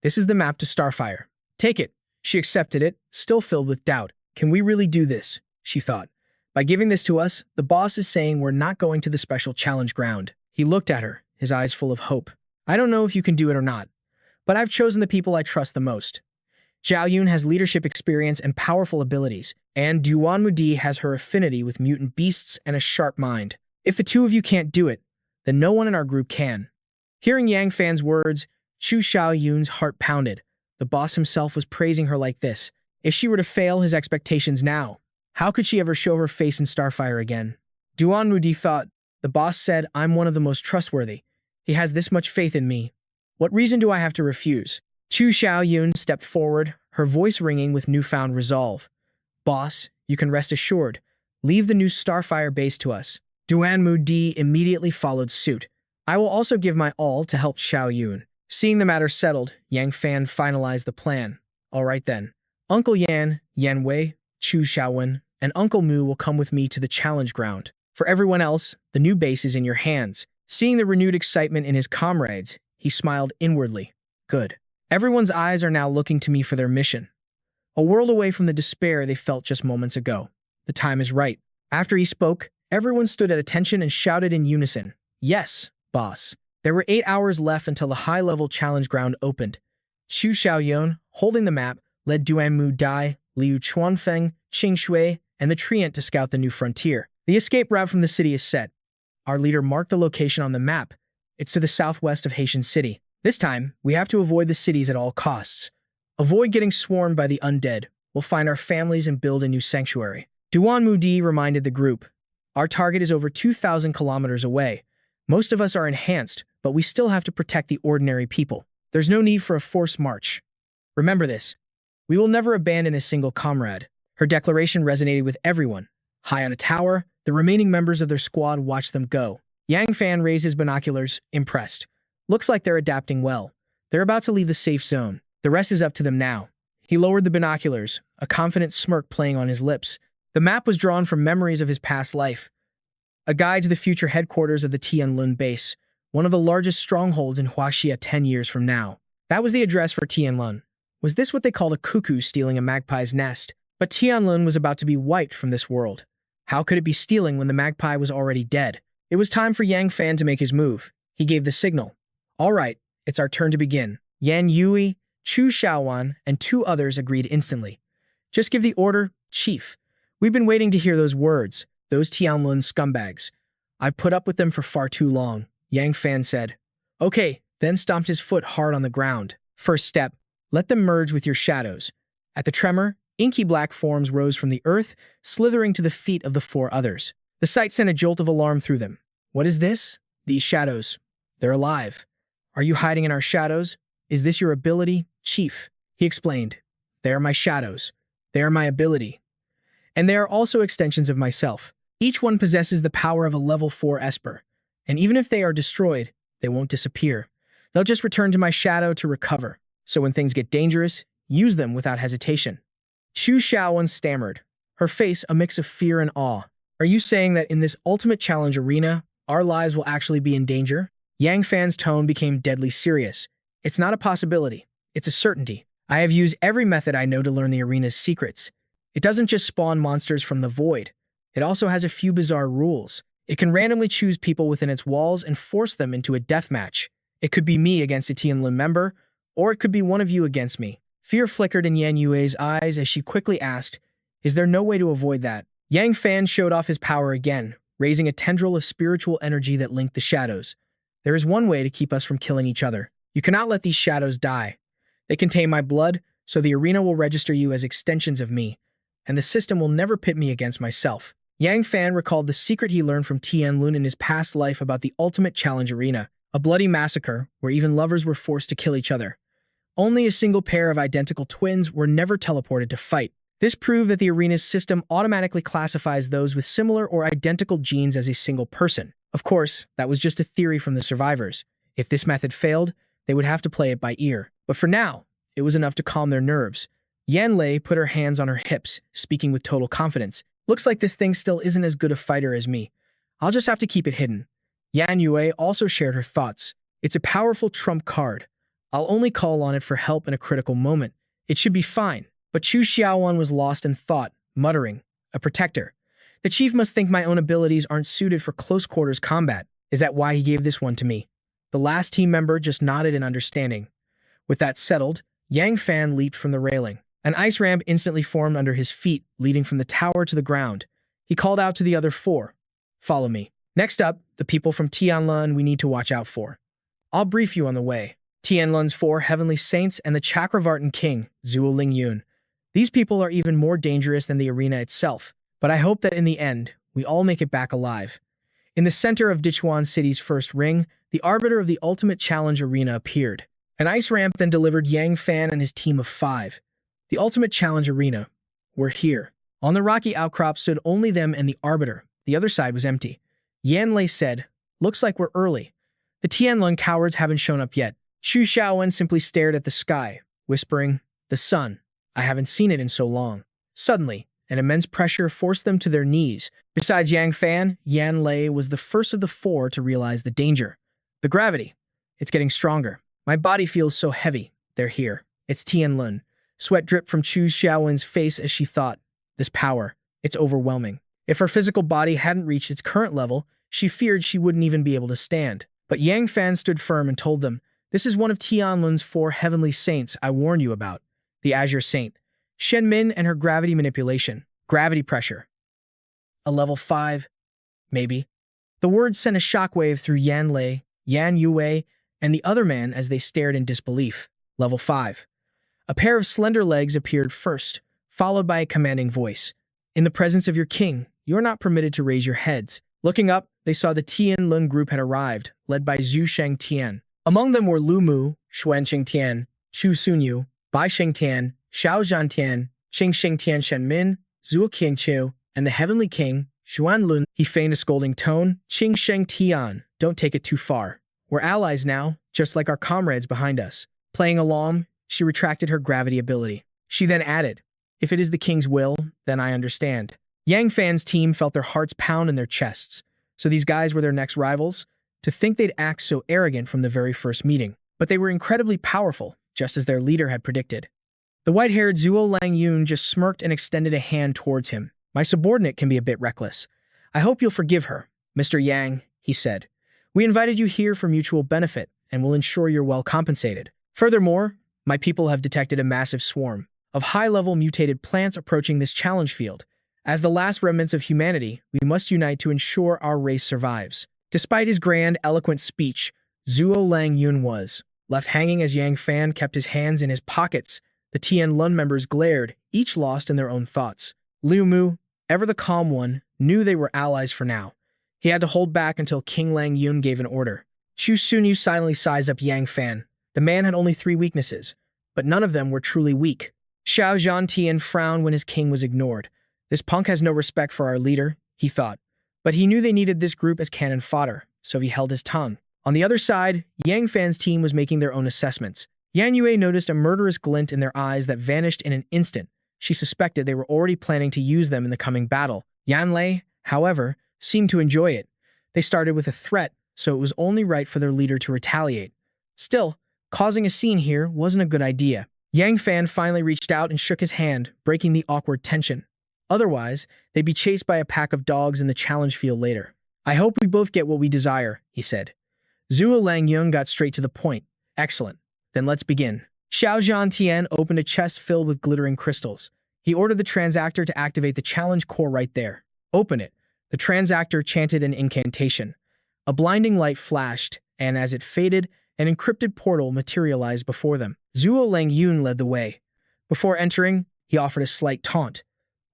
This is the map to Starfire. Take it. She accepted it, still filled with doubt. Can we really do this? She thought. By giving this to us, the boss is saying we're not going to the special challenge ground. He looked at her, his eyes full of hope. I don't know if you can do it or not, but I've chosen the people I trust the most. Zhao Yun has leadership experience and powerful abilities, and Duan Mudi has her affinity with mutant beasts and a sharp mind. If the two of you can't do it, then no one in our group can. Hearing Yang Fan's words, Chu Xiaoyun's heart pounded. The boss himself was praising her like this. If she were to fail his expectations now, how could she ever show her face in Starfire again? Duan Mudi thought, the boss said I'm one of the most trustworthy. He has this much faith in me. What reason do I have to refuse? Chu Xiaoyun stepped forward, her voice ringing with newfound resolve. Boss, you can rest assured. Leave the new Starfire base to us. Duan Mudi immediately followed suit. I will also give my all to help Xiaoyun. Seeing the matter settled, Yang Fan finalized the plan. All right then. Uncle Yan, Yan Wei, Chu Xiaowen, and Uncle Mu will come with me to the challenge ground. For everyone else, the new base is in your hands. Seeing the renewed excitement in his comrades, he smiled inwardly. Good. Everyone's eyes are now looking to me for their mission. A world away from the despair they felt just moments ago. The time is right. After he spoke, everyone stood at attention and shouted in unison. Yes, boss. There were 8 hours left until the high-level challenge ground opened. Chu Xiaoyun, holding the map, led Duan Mudi, Liu Chuanfeng, Qing Shui, and the Treant to scout the new frontier. The escape route from the city is set. Our leader marked the location on the map. It's to the southwest of Haitian City. This time, we have to avoid the cities at all costs. Avoid getting swarmed by the undead. We'll find our families and build a new sanctuary. Duan Mudi reminded the group. Our target is over 2,000 kilometers away. Most of us are enhanced, but we still have to protect the ordinary people. There's no need for a forced march. Remember this. We will never abandon a single comrade. Her declaration resonated with everyone. High on a tower, the remaining members of their squad watched them go. Yang Fan raised his binoculars, impressed. Looks like they're adapting well. They're about to leave the safe zone. The rest is up to them now. He lowered the binoculars, a confident smirk playing on his lips. The map was drawn from memories of his past life. A guide to the future headquarters of the Tianlun base, one of the largest strongholds in Huaxia 10 years from now. That was the address for Tianlun. Was this what they called a cuckoo stealing a magpie's nest? But Tianlun was about to be wiped from this world. How could it be stealing when the magpie was already dead? It was time for Yang Fan to make his move. He gave the signal. All right, it's our turn to begin. Yan Yui, Chu Xiaowan, and 2 others agreed instantly. Just give the order, Chief. We've been waiting to hear those words, those Tianlun scumbags. I've put up with them for far too long, Yang Fan said. Okay, then stomped his foot hard on the ground. First step, let them merge with your shadows. At the tremor, inky black forms rose from the earth, slithering to the feet of the 4 others. The sight sent a jolt of alarm through them. What is this? These shadows. They're alive. Are you hiding in our shadows? Is this your ability, Chief? He explained. They are my shadows. They are my ability. And they are also extensions of myself. Each one possesses the power of a level 4 Esper. And even if they are destroyed, they won't disappear. They'll just return to my shadow to recover. So when things get dangerous, use them without hesitation. Xu Xiaowen stammered, her face a mix of fear and awe. Are you saying that in this ultimate challenge arena, our lives will actually be in danger? Yang Fan's tone became deadly serious. It's not a possibility. It's a certainty. I have used every method I know to learn the arena's secrets. It doesn't just spawn monsters from the void. It also has a few bizarre rules. It can randomly choose people within its walls and force them into a death match. It could be me against a Tianlun member, or it could be one of you against me. Fear flickered in Yan Yue's eyes as she quickly asked, is there no way to avoid that? Yang Fan showed off his power again, raising a tendril of spiritual energy that linked the shadows. There is one way to keep us from killing each other. You cannot let these shadows die. They contain my blood, so the arena will register you as extensions of me, and the system will never pit me against myself. Yang Fan recalled the secret he learned from Tianlun in his past life about the ultimate challenge arena, a bloody massacre where even lovers were forced to kill each other. Only a single pair of identical twins were never teleported to fight. This proved that the arena's system automatically classifies those with similar or identical genes as a single person. Of course, that was just a theory from the survivors. If this method failed, they would have to play it by ear. But for now, it was enough to calm their nerves. Yan Lei put her hands on her hips, speaking with total confidence. Looks like this thing still isn't as good a fighter as me. I'll just have to keep it hidden. Yan Yue also shared her thoughts. It's a powerful trump card. I'll only call on it for help in a critical moment. It should be fine. But Xu Xiaowan was lost in thought, muttering, a protector. The chief must think my own abilities aren't suited for close-quarters combat. Is that why he gave this one to me? The last team member just nodded in understanding. With that settled, Yang Fan leaped from the railing. An ice ramp instantly formed under his feet, leading from the tower to the ground. He called out to the other four. Follow me. Next up, the people from Tianlun we need to watch out for. I'll brief you on the way. Tianlun's 4 heavenly saints and the Chakravartin king, Zhuo Lingyun. These people are even more dangerous than the arena itself, but I hope that in the end, we all make it back alive. In the center of Dichuan City's first ring, the arbiter of the ultimate challenge arena appeared. An ice ramp then delivered Yang Fan and his team of 5. The ultimate challenge arena. We're here. On the rocky outcrop stood only them and the arbiter. The other side was empty. Yan Lei said, looks like we're early. The Tianlun cowards haven't shown up yet. Xu Xiaowen simply stared at the sky, whispering, the sun. I haven't seen it in so long. Suddenly, an immense pressure forced them to their knees. Besides Yang Fan, Yan Lei was the first of the 4 to realize the danger. The gravity. It's getting stronger. My body feels so heavy. They're here. It's Tianlun. Sweat dripped from Xu Xiaowen's face as she thought, this power, it's overwhelming. If her physical body hadn't reached its current level, she feared she wouldn't even be able to stand. But Yang Fan stood firm and told them, this is one of Tianlun's 4 heavenly saints I warned you about. The Azure Saint, Shen Min and her gravity manipulation, gravity pressure. A level 5, maybe. The words sent a shockwave through Yan Lei, Yan Yue, and the other man as they stared in disbelief. Level 5. A pair of slender legs appeared first, followed by a commanding voice. In the presence of your king, you are not permitted to raise your heads. Looking up, they saw the Tianlun group had arrived, led by Zhu Sheng Tian. Among them were Lu Mu, Xuan Qing Tian, Chu Sunyu, Bai Sheng Tian, Xiao Zhan Tian, Xing Sheng Tian Shen Min, Zhuo King Chu, and the Heavenly King, Xuan Lun. He feigned a scolding tone. Qing Sheng Tian, don't take it too far. We're allies now, just like our comrades behind us. Playing along, she retracted her gravity ability. She then added, if it is the king's will, then I understand. Yang Fan's team felt their hearts pound in their chests. So these guys were their next rivals? To think they'd act so arrogant from the very first meeting. But they were incredibly powerful, just as their leader had predicted. The white-haired Zhuo Langyun just smirked and extended a hand towards him. My subordinate can be a bit reckless. I hope you'll forgive her, Mr. Yang, he said. We invited you here for mutual benefit, and will ensure you're well compensated. Furthermore, my people have detected a massive swarm of high-level mutated plants approaching this challenge field. As the last remnants of humanity, we must unite to ensure our race survives. Despite his grand, eloquent speech, Zhuo Langyun was left hanging as Yang Fan kept his hands in his pockets. The Tianlun members glared, each lost in their own thoughts. Liu Mu, ever the calm one, knew they were allies for now. He had to hold back until King Lang Yun gave an order. Chu Sunyu silently sized up Yang Fan. The man had only 3 weaknesses, but none of them were truly weak. Xiao Zhantian frowned when his king was ignored. This punk has no respect for our leader, he thought. But he knew they needed this group as cannon fodder, so he held his tongue. On the other side, Yang Fan's team was making their own assessments. Yan Yue noticed a murderous glint in their eyes that vanished in an instant. She suspected they were already planning to use them in the coming battle. Yan Lei, however, seemed to enjoy it. They started with a threat, so it was only right for their leader to retaliate. Still, causing a scene here wasn't a good idea. Yang Fan finally reached out and shook his hand, breaking the awkward tension. Otherwise, they'd be chased by a pack of dogs in the challenge field later. I hope we both get what we desire, he said. Zhuo Langyun got straight to the point. Excellent. Then let's begin. Xiao Zhantian opened a chest filled with glittering crystals. He ordered the transactor to activate the challenge core right there. Open it. The transactor chanted an incantation. A blinding light flashed, and as it faded, an encrypted portal materialized before them. Zhuo Langyun led the way. Before entering, he offered a slight taunt.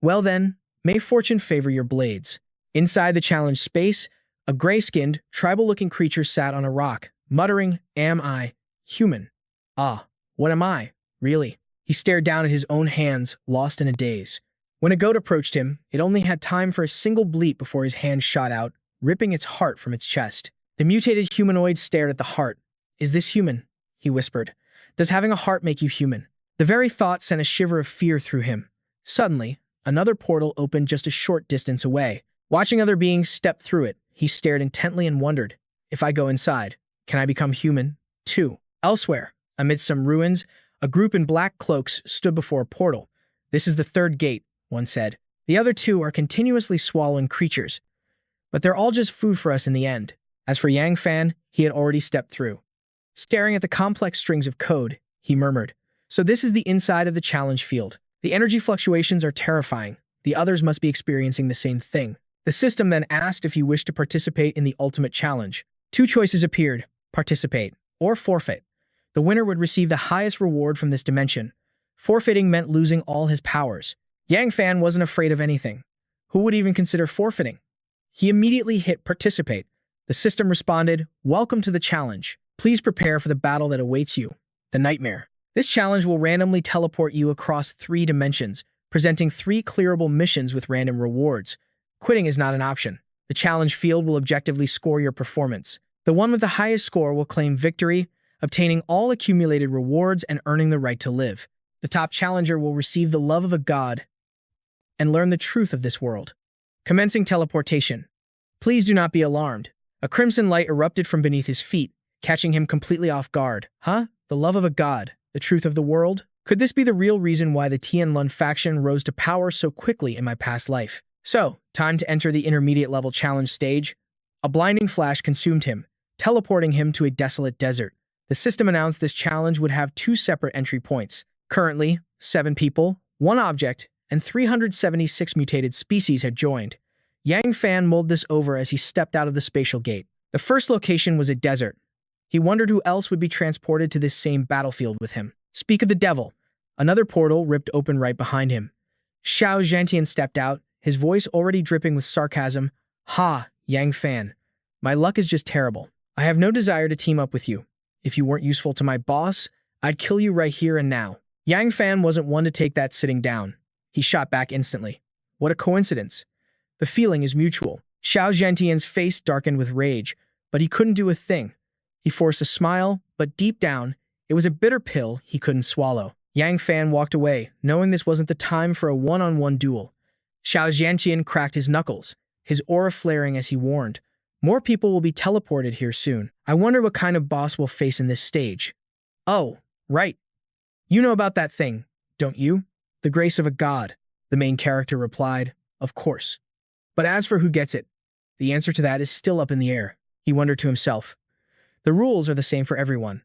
Well then, may fortune favor your blades. Inside the challenge space, a gray-skinned, tribal-looking creature sat on a rock, muttering, "Am I human? Ah, what am I, really?" He stared down at his own hands, lost in a daze. When a goat approached him, it only had time for a single bleat before his hand shot out, ripping its heart from its chest. The mutated humanoid stared at the heart. "Is this human?" he whispered. "Does having a heart make you human?" The very thought sent a shiver of fear through him. Suddenly, another portal opened just a short distance away. Watching other beings step through it, he stared intently and wondered, "If I go inside, can I become human, too?" Elsewhere, amidst some ruins, a group in black cloaks stood before a portal. "This is the 3rd gate," one said. "The other 2 are continuously swallowing creatures, but they're all just food for us in the end." As for Yang Fan, he had already stepped through. Staring at the complex strings of code, he murmured, "So this is the inside of the challenge field. The energy fluctuations are terrifying. The others must be experiencing the same thing." The system then asked if he wished to participate in the ultimate challenge. 2 choices appeared: participate or forfeit. The winner would receive the highest reward from this dimension. Forfeiting meant losing all his powers. Yang Fan wasn't afraid of anything. Who would even consider forfeiting? He immediately hit participate. The system responded, "Welcome to the challenge. Please prepare for the battle that awaits you, the nightmare." This challenge will randomly teleport you across 3 dimensions, presenting 3 clearable missions with random rewards. Quitting is not an option. The challenge field will objectively score your performance. The one with the highest score will claim victory, obtaining all accumulated rewards and earning the right to live. The top challenger will receive the love of a god and learn the truth of this world. Commencing teleportation. Please do not be alarmed. A crimson light erupted from beneath his feet, catching him completely off guard. Huh? The love of a god? The truth of the world? Could this be the real reason why the Tianlun faction rose to power so quickly in my past life? So, time to enter the intermediate level challenge stage. A blinding flash consumed him, teleporting him to a desolate desert. The system announced this challenge would have 2 separate entry points. Currently, 7 people, 1 object, and 376 mutated species had joined. Yang Fan mulled this over as he stepped out of the spatial gate. The first location was a desert. He wondered who else would be transported to this same battlefield with him. Speak of the devil. Another portal ripped open right behind him. Xiao Zhantian stepped out, his voice already dripping with sarcasm. "Ha, Yang Fan. My luck is just terrible. I have no desire to team up with you. If you weren't useful to my boss, I'd kill you right here and now." Yang Fan wasn't one to take that sitting down. He shot back instantly. What a coincidence. The feeling is mutual. Xiao Zhantian's face darkened with rage, but he couldn't do a thing. He forced a smile, but deep down, it was a bitter pill he couldn't swallow. Yang Fan walked away, knowing this wasn't the time for a one-on-one duel. Xiao Zhantian cracked his knuckles, his aura flaring as he warned, "More people will be teleported here soon. I wonder what kind of boss we'll face in this stage." "Oh, right. You know about that thing, don't you? The grace of a god," the main character replied. "Of course. But as for who gets it, the answer to that is still up in the air," he wondered to himself. The rules are the same for everyone.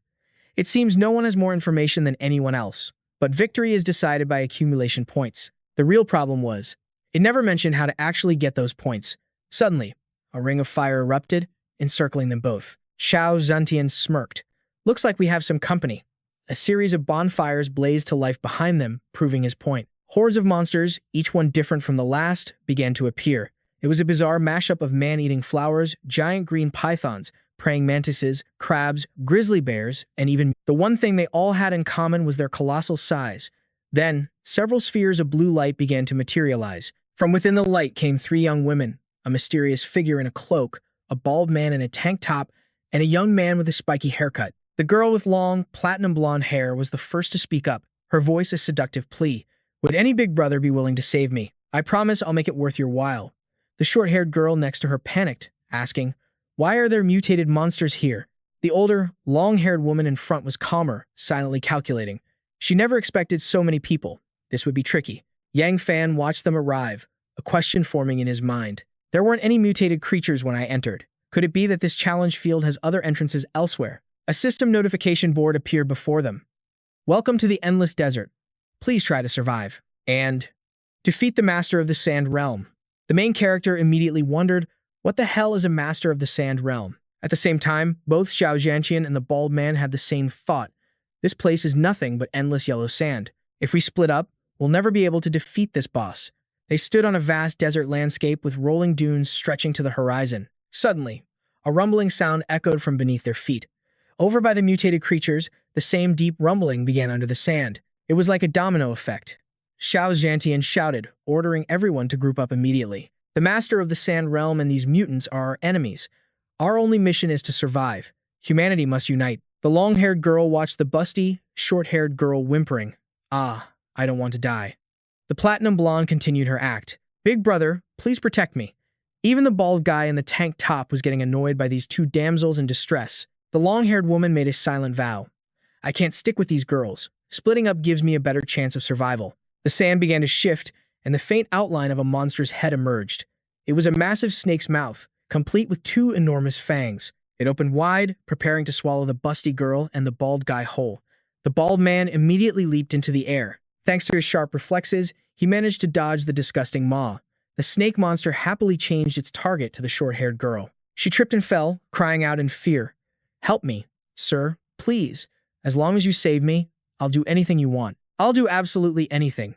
It seems no one has more information than anyone else, but victory is decided by accumulation points. The real problem was, it never mentioned how to actually get those points. Suddenly, a ring of fire erupted, encircling them both. Xiao Zhantian smirked. "Looks like we have some company." A series of bonfires blazed to life behind them, proving his point. Hordes of monsters, each one different from the last, began to appear. It was a bizarre mashup of man-eating flowers, giant green pythons, praying mantises, crabs, grizzly bears, and even the one thing they all had in common was their colossal size. Then, several spheres of blue light began to materialize. From within the light came three young women, a mysterious figure in a cloak, a bald man in a tank top, and a young man with a spiky haircut. The girl with long, platinum blonde hair was the first to speak up, her voice a seductive plea. Would any big brother be willing to save me? I promise I'll make it worth your while. The short-haired girl next to her panicked, asking, why are there mutated monsters here? The older, long-haired woman in front was calmer, silently calculating. She never expected so many people. This would be tricky. Yang Fan watched them arrive, a question forming in his mind. There weren't any mutated creatures when I entered. Could it be that this challenge field has other entrances elsewhere? A system notification board appeared before them. Welcome to the Endless Desert. Please try to survive. And defeat the Master of the Sand Realm. The main character immediately wondered, what the hell is a Master of the Sand Realm? At the same time, both Xiao Zhantian and the bald man had the same thought. This place is nothing but endless yellow sand. If we split up, we'll never be able to defeat this boss. They stood on a vast desert landscape with rolling dunes stretching to the horizon. Suddenly, a rumbling sound echoed from beneath their feet. Over by the mutated creatures, the same deep rumbling began under the sand. It was like a domino effect. Xiao Zhantian shouted, ordering everyone to group up immediately. The Master of the Sand Realm and these mutants are our enemies. Our only mission is to survive. Humanity must unite. The long-haired girl watched the busty, short-haired girl whimpering. Ah, I don't want to die. The platinum blonde continued her act. Big brother, please protect me. Even the bald guy in the tank top was getting annoyed by these two damsels in distress. The long-haired woman made a silent vow. I can't stick with these girls. Splitting up gives me a better chance of survival. The sand began to shift, and the faint outline of a monster's head emerged. It was a massive snake's mouth, complete with two enormous fangs. It opened wide, preparing to swallow the busty girl and the bald guy whole. The bald man immediately leaped into the air. Thanks to his sharp reflexes, he managed to dodge the disgusting maw. The snake monster happily changed its target to the short-haired girl. She tripped and fell, crying out in fear. Help me, sir, please. As long as you save me, I'll do anything you want. I'll do absolutely anything.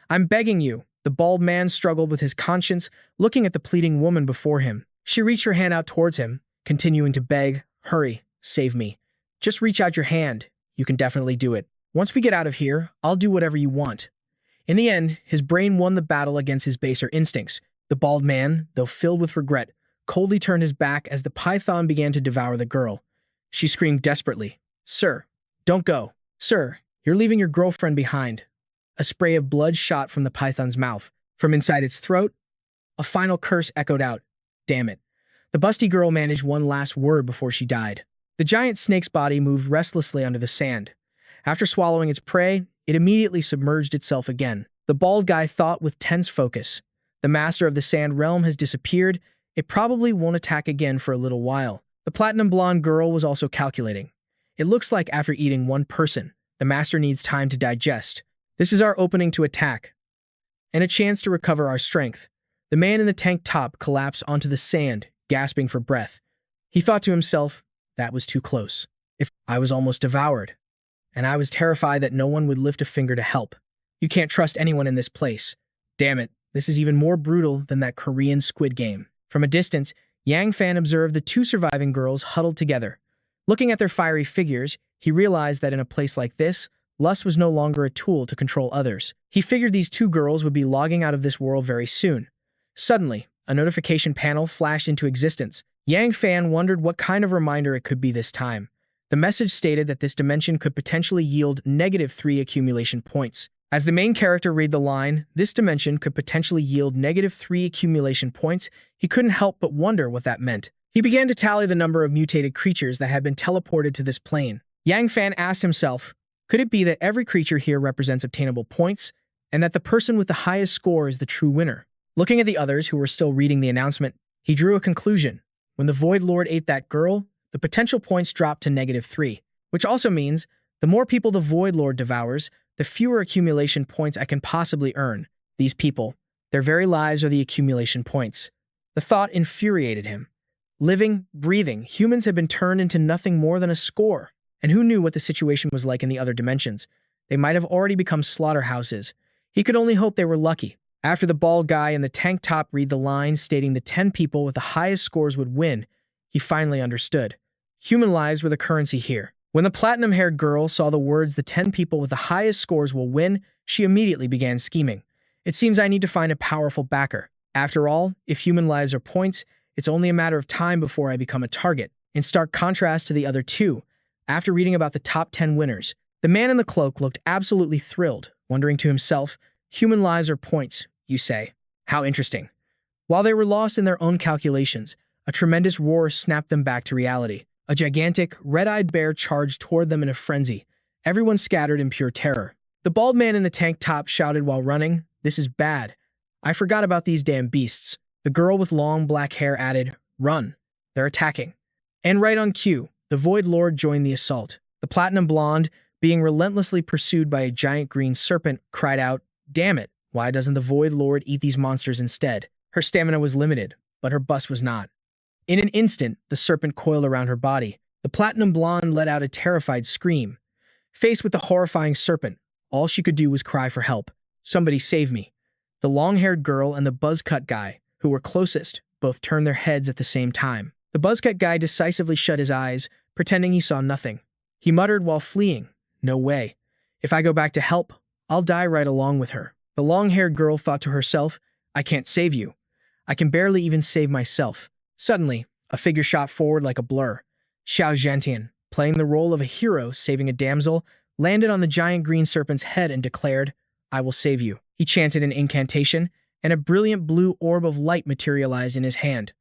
I'm begging you. The bald man struggled with his conscience, looking at the pleading woman before him. She reached her hand out towards him, continuing to beg, hurry, save me. Just reach out your hand. You can definitely do it. Once we get out of here, I'll do whatever you want. In the end, his brain won the battle against his baser instincts. The bald man, though filled with regret, coldly turned his back as the python began to devour the girl. She screamed desperately, Sir, don't go. Sir, you're leaving your girlfriend behind. A spray of blood shot from the python's mouth. From inside its throat, a final curse echoed out. Damn it. The busty girl managed one last word before she died. The giant snake's body moved restlessly under the sand. After swallowing its prey, it immediately submerged itself again. The bald guy thought with tense focus. The Master of the Sand Realm has disappeared. It probably won't attack again for a little while. The platinum blonde girl was also calculating. It looks like after eating one person, the Master needs time to digest. This is our opening to attack, and a chance to recover our strength. The man in the tank top collapsed onto the sand, gasping for breath. He thought to himself, that was too close. If I was almost devoured, and I was terrified that no one would lift a finger to help. You can't trust anyone in this place. Damn it, this is even more brutal than that Korean Squid Game. From a distance, Yang Fan observed the two surviving girls huddled together. Looking at their fiery figures, he realized that in a place like this, lust was no longer a tool to control others. He figured these two girls would be logging out of this world very soon. Suddenly, a notification panel flashed into existence. Yang Fan wondered what kind of reminder it could be this time. The message stated that this dimension could potentially yield -3 accumulation points. As the main character read the line, this dimension could potentially yield -3 accumulation points, he couldn't help but wonder what that meant. He began to tally the number of mutated creatures that had been teleported to this plane. Yang Fan asked himself, could it be that every creature here represents obtainable points, and that the person with the highest score is the true winner? Looking at the others who were still reading the announcement, he drew a conclusion. When the Void Lord ate that girl, the potential points dropped to -3, which also means the more people the Void Lord devours, the fewer accumulation points I can possibly earn. These people, their very lives are the accumulation points. The thought infuriated him. Living, breathing, humans have been turned into nothing more than a score. And who knew what the situation was like in the other dimensions? They might have already become slaughterhouses. He could only hope they were lucky. After the bald guy in the tank top read the line stating the 10 people with the highest scores would win, he finally understood. Human lives were the currency here. When the platinum-haired girl saw the words the 10 people with the highest scores will win, she immediately began scheming. It seems I need to find a powerful backer. After all, if human lives are points, it's only a matter of time before I become a target. In stark contrast to the other two, after reading about the top 10 winners, the man in the cloak looked absolutely thrilled, wondering to himself, human lives are points, you say. How interesting. While they were lost in their own calculations, a tremendous roar snapped them back to reality. A gigantic, red-eyed bear charged toward them in a frenzy. Everyone scattered in pure terror. The bald man in the tank top shouted while running, "This is bad. I forgot about these damn beasts." The girl with long black hair added, "Run. They're attacking." And right on cue, the Void Lord joined the assault. The platinum blonde, being relentlessly pursued by a giant green serpent, cried out, "Damn it, why doesn't the Void Lord eat these monsters instead?" Her stamina was limited, but her bust was not. In an instant, the serpent coiled around her body. The platinum blonde let out a terrified scream. Faced with the horrifying serpent, all she could do was cry for help. "Somebody save me." The long-haired girl and the buzz-cut guy, who were closest, both turned their heads at the same time. The buzz-cut guy decisively shut his eyes, pretending he saw nothing. He muttered while fleeing, "No way. If I go back to help, I'll die right along with her." The long-haired girl thought to herself, "I can't save you. I can barely even save myself." Suddenly, a figure shot forward like a blur. Xiao Zhantian, playing the role of a hero saving a damsel, landed on the giant green serpent's head and declared, "I will save you." He chanted an incantation, and a brilliant blue orb of light materialized in his hand.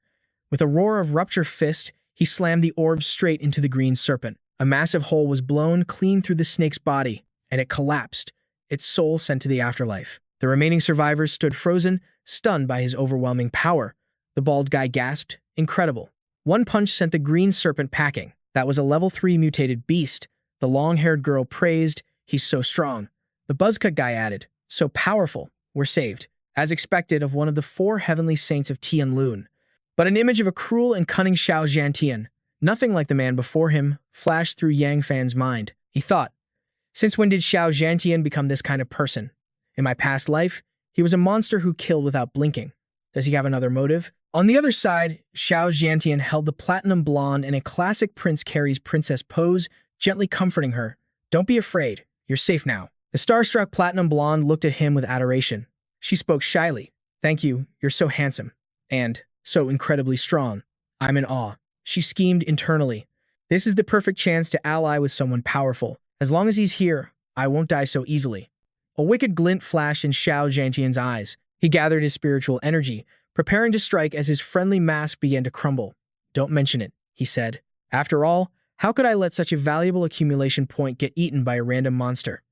With a roar of rupture fist, he slammed the orb straight into the green serpent. A massive hole was blown clean through the snake's body, and it collapsed, its soul sent to the afterlife. The remaining survivors stood frozen, stunned by his overwhelming power. The bald guy gasped, "Incredible." One punch sent the green serpent packing. That was a level 3 mutated beast. The long-haired girl praised, "He's so strong." The buzzcut guy added, "So powerful. We're saved." As expected of one of the 4 heavenly saints of Tianlun. But an image of a cruel and cunning Xiao Zhantian, nothing like the man before him, flashed through Yang Fan's mind. He thought, since when did Xiao Zhantian become this kind of person? In my past life, he was a monster who killed without blinking. Does he have another motive? On the other side, Xiao Zhantian held the platinum blonde in a classic Prince Carrie's princess pose, gently comforting her. "Don't be afraid. You're safe now." The starstruck platinum blonde looked at him with adoration. She spoke shyly. "Thank you. You're so handsome. And so incredibly strong. I'm in awe." She schemed internally. "This is the perfect chance to ally with someone powerful. As long as he's here, I won't die so easily." A wicked glint flashed in Xiao Zhantian's eyes. He gathered his spiritual energy, preparing to strike as his friendly mask began to crumble. "Don't mention it," he said. "After all, how could I let such a valuable accumulation point get eaten by a random monster?"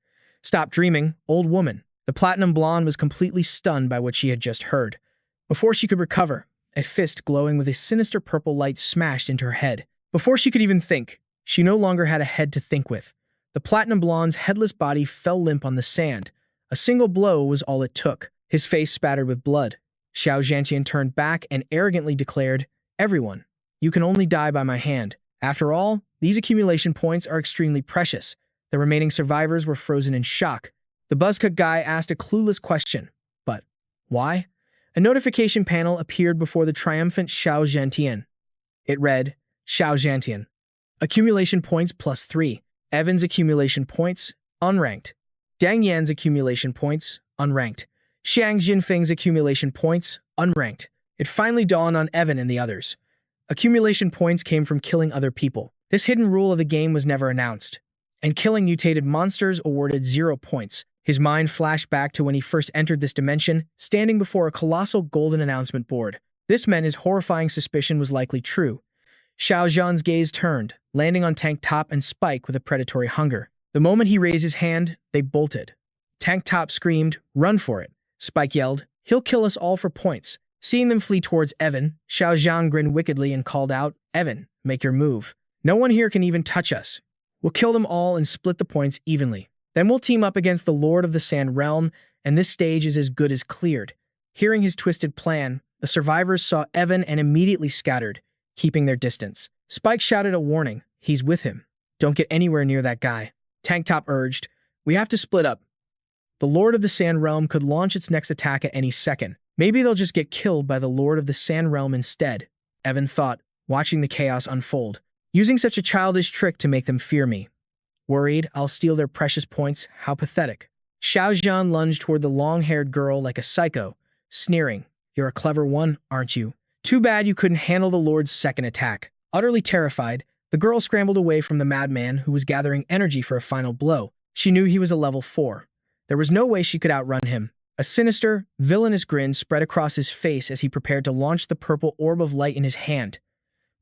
"Stop dreaming, old woman." The platinum blonde was completely stunned by what she had just heard. Before she could recover, a fist glowing with a sinister purple light smashed into her head. Before she could even think, she no longer had a head to think with. The platinum blonde's headless body fell limp on the sand. A single blow was all it took. His face spattered with blood. Xiao Zhantian turned back and arrogantly declared, "Everyone, you can only die by my hand. After all, these accumulation points are extremely precious." The remaining survivors were frozen in shock. The buzzcut guy asked a clueless question. But why? A notification panel appeared before the triumphant Xiao Zhantian. It read, "Xiao Zhantian. Accumulation points +3. Evan's accumulation points, unranked. Dang Yan's accumulation points, unranked. Xiang Jinfeng's accumulation points, unranked." It finally dawned on Evan and the others. Accumulation points came from killing other people. This hidden rule of the game was never announced. And killing mutated monsters awarded 0 points. His mind flashed back to when he first entered this dimension, standing before a colossal golden announcement board. This meant his horrifying suspicion was likely true. Xiao Zhan's gaze turned, landing on Tank Top and Spike with a predatory hunger. The moment he raised his hand, they bolted. Tank Top screamed, "Run for it." Spike yelled, "He'll kill us all for points." Seeing them flee towards Evan, Xiao Zhan grinned wickedly and called out, "Evan, make your move. No one here can even touch us. We'll kill them all and split the points evenly. Then we'll team up against the Lord of the Sand Realm, and this stage is as good as cleared." Hearing his twisted plan, the survivors saw Evan and immediately scattered, keeping their distance. Spike shouted a warning. "He's with him. Don't get anywhere near that guy." Tank Top urged, "We have to split up." The Lord of the Sand Realm could launch its next attack at any second. Maybe they'll just get killed by the Lord of the Sand Realm instead, Evan thought, watching the chaos unfold. Using such a childish trick to make them fear me. Worried I'll steal their precious points, how pathetic. Xiao Zhan lunged toward the long-haired girl like a psycho, sneering, "You're a clever one, aren't you? Too bad you couldn't handle the Lord's second attack." Utterly terrified, the girl scrambled away from the madman who was gathering energy for a final blow. She knew he was a level 4. There was no way she could outrun him. A sinister, villainous grin spread across his face as he prepared to launch the purple orb of light in his hand.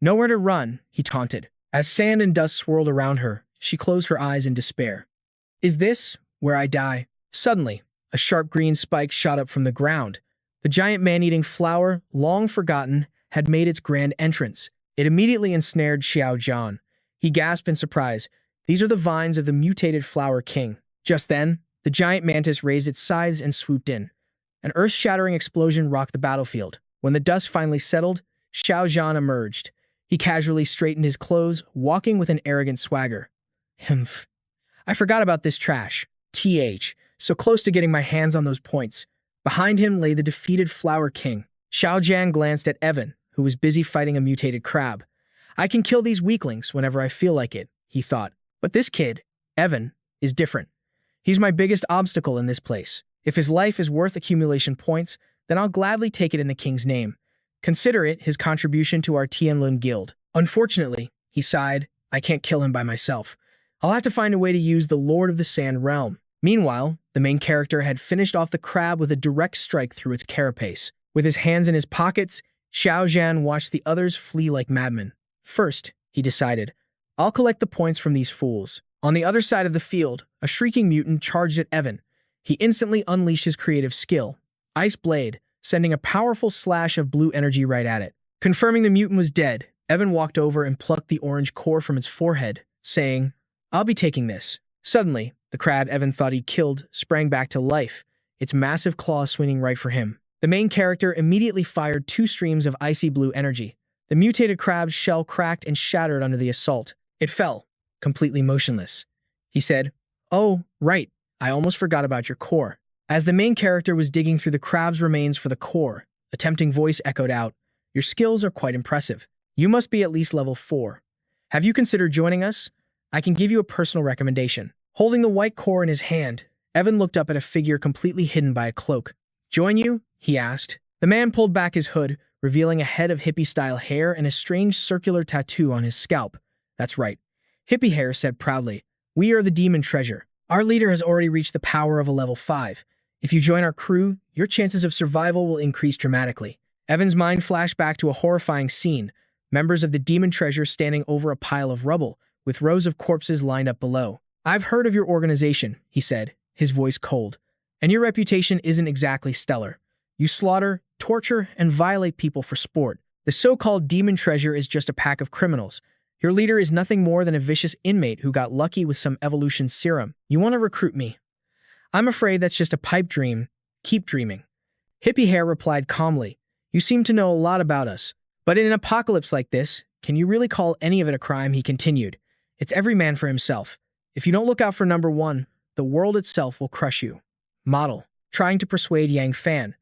"Nowhere to run," he taunted. As sand and dust swirled around her, she closed her eyes in despair. "Is this where I die?" Suddenly, a sharp green spike shot up from the ground. The giant man-eating flower, long forgotten, had made its grand entrance. It immediately ensnared Xiao Zhan. He gasped in surprise. "These are the vines of the mutated Flower King." Just then, the giant mantis raised its scythes and swooped in. An earth-shattering explosion rocked the battlefield. When the dust finally settled, Xiao Zhan emerged. He casually straightened his clothes, walking with an arrogant swagger. "Humph. I forgot about this trash. So close to getting my hands on those points." Behind him lay the defeated Flower King. Xiao Zhan glanced at Evan, who was busy fighting a mutated crab. "I can kill these weaklings whenever I feel like it," he thought. "But this kid, Evan, is different. He's my biggest obstacle in this place. If his life is worth accumulation points, then I'll gladly take it in the king's name. Consider it his contribution to our Tianlun guild. Unfortunately," he sighed, "I can't kill him by myself. I'll have to find a way to use the Lord of the Sand Realm." Meanwhile, the main character had finished off the crab with a direct strike through its carapace. With his hands in his pockets, Xiao Zhan watched the others flee like madmen. "First," he decided, "I'll collect the points from these fools." On the other side of the field, a shrieking mutant charged at Evan. He instantly unleashed his creative skill, Ice Blade, sending a powerful slash of blue energy right at it. Confirming the mutant was dead, Evan walked over and plucked the orange core from its forehead, saying, "I'll be taking this." Suddenly, the crab Evan thought he killed sprang back to life, its massive claws swinging right for him. The main character immediately fired 2 streams of icy blue energy. The mutated crab's shell cracked and shattered under the assault. It fell, completely motionless. He said, "Oh, right, I almost forgot about your core." As the main character was digging through the crab's remains for the core, a tempting voice echoed out, "Your skills are quite impressive. You must be at least level 4. Have you considered joining us? I can give you a personal recommendation." Holding the white core in his hand, Evan looked up at a figure completely hidden by a cloak. "Join you?" he asked. The man pulled back his hood, revealing a head of hippie-style hair and a strange circular tattoo on his scalp. "That's right," Hippie Hair said proudly. "We are the Demon Treasure. Our leader has already reached the power of a level 5. If you join our crew, your chances of survival will increase dramatically." Evan's mind flashed back to a horrifying scene, members of the Demon Treasure standing over a pile of rubble, with rows of corpses lined up below. "I've heard of your organization," he said, his voice cold, "and your reputation isn't exactly stellar. You slaughter, torture, and violate people for sport. The so-called Demon Treasure is just a pack of criminals. Your leader is nothing more than a vicious inmate who got lucky with some evolution serum. You want to recruit me? I'm afraid that's just a pipe dream. Keep dreaming." Hippie Hair replied calmly, "You seem to know a lot about us. But in an apocalypse like this, can you really call any of it a crime?" he continued. "It's every man for himself. If you don't look out for number 1, the world itself will crush you." Model, trying to persuade Yang Fan.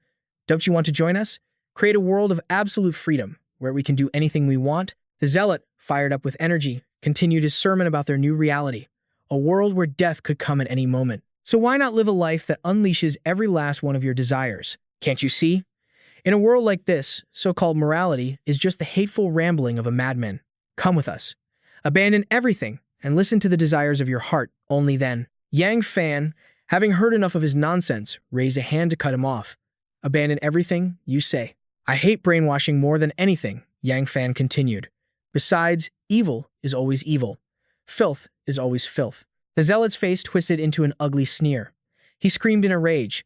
"Don't you want to join us? Create a world of absolute freedom, where we can do anything we want." The zealot, fired up with energy, continued his sermon about their new reality. A world where death could come at any moment. So why not live a life that unleashes every last one of your desires? Can't you see? In a world like this, so-called morality is just the hateful rambling of a madman. Come with us. Abandon everything and listen to the desires of your heart. Only then. Yang Fan, having heard enough of his nonsense, raised a hand to cut him off. "Abandon everything, you say?" "I hate brainwashing more than anything," Yang Fan continued. "Besides, evil is always evil. Filth is always filth." The zealot's face twisted into an ugly sneer. He screamed in a rage,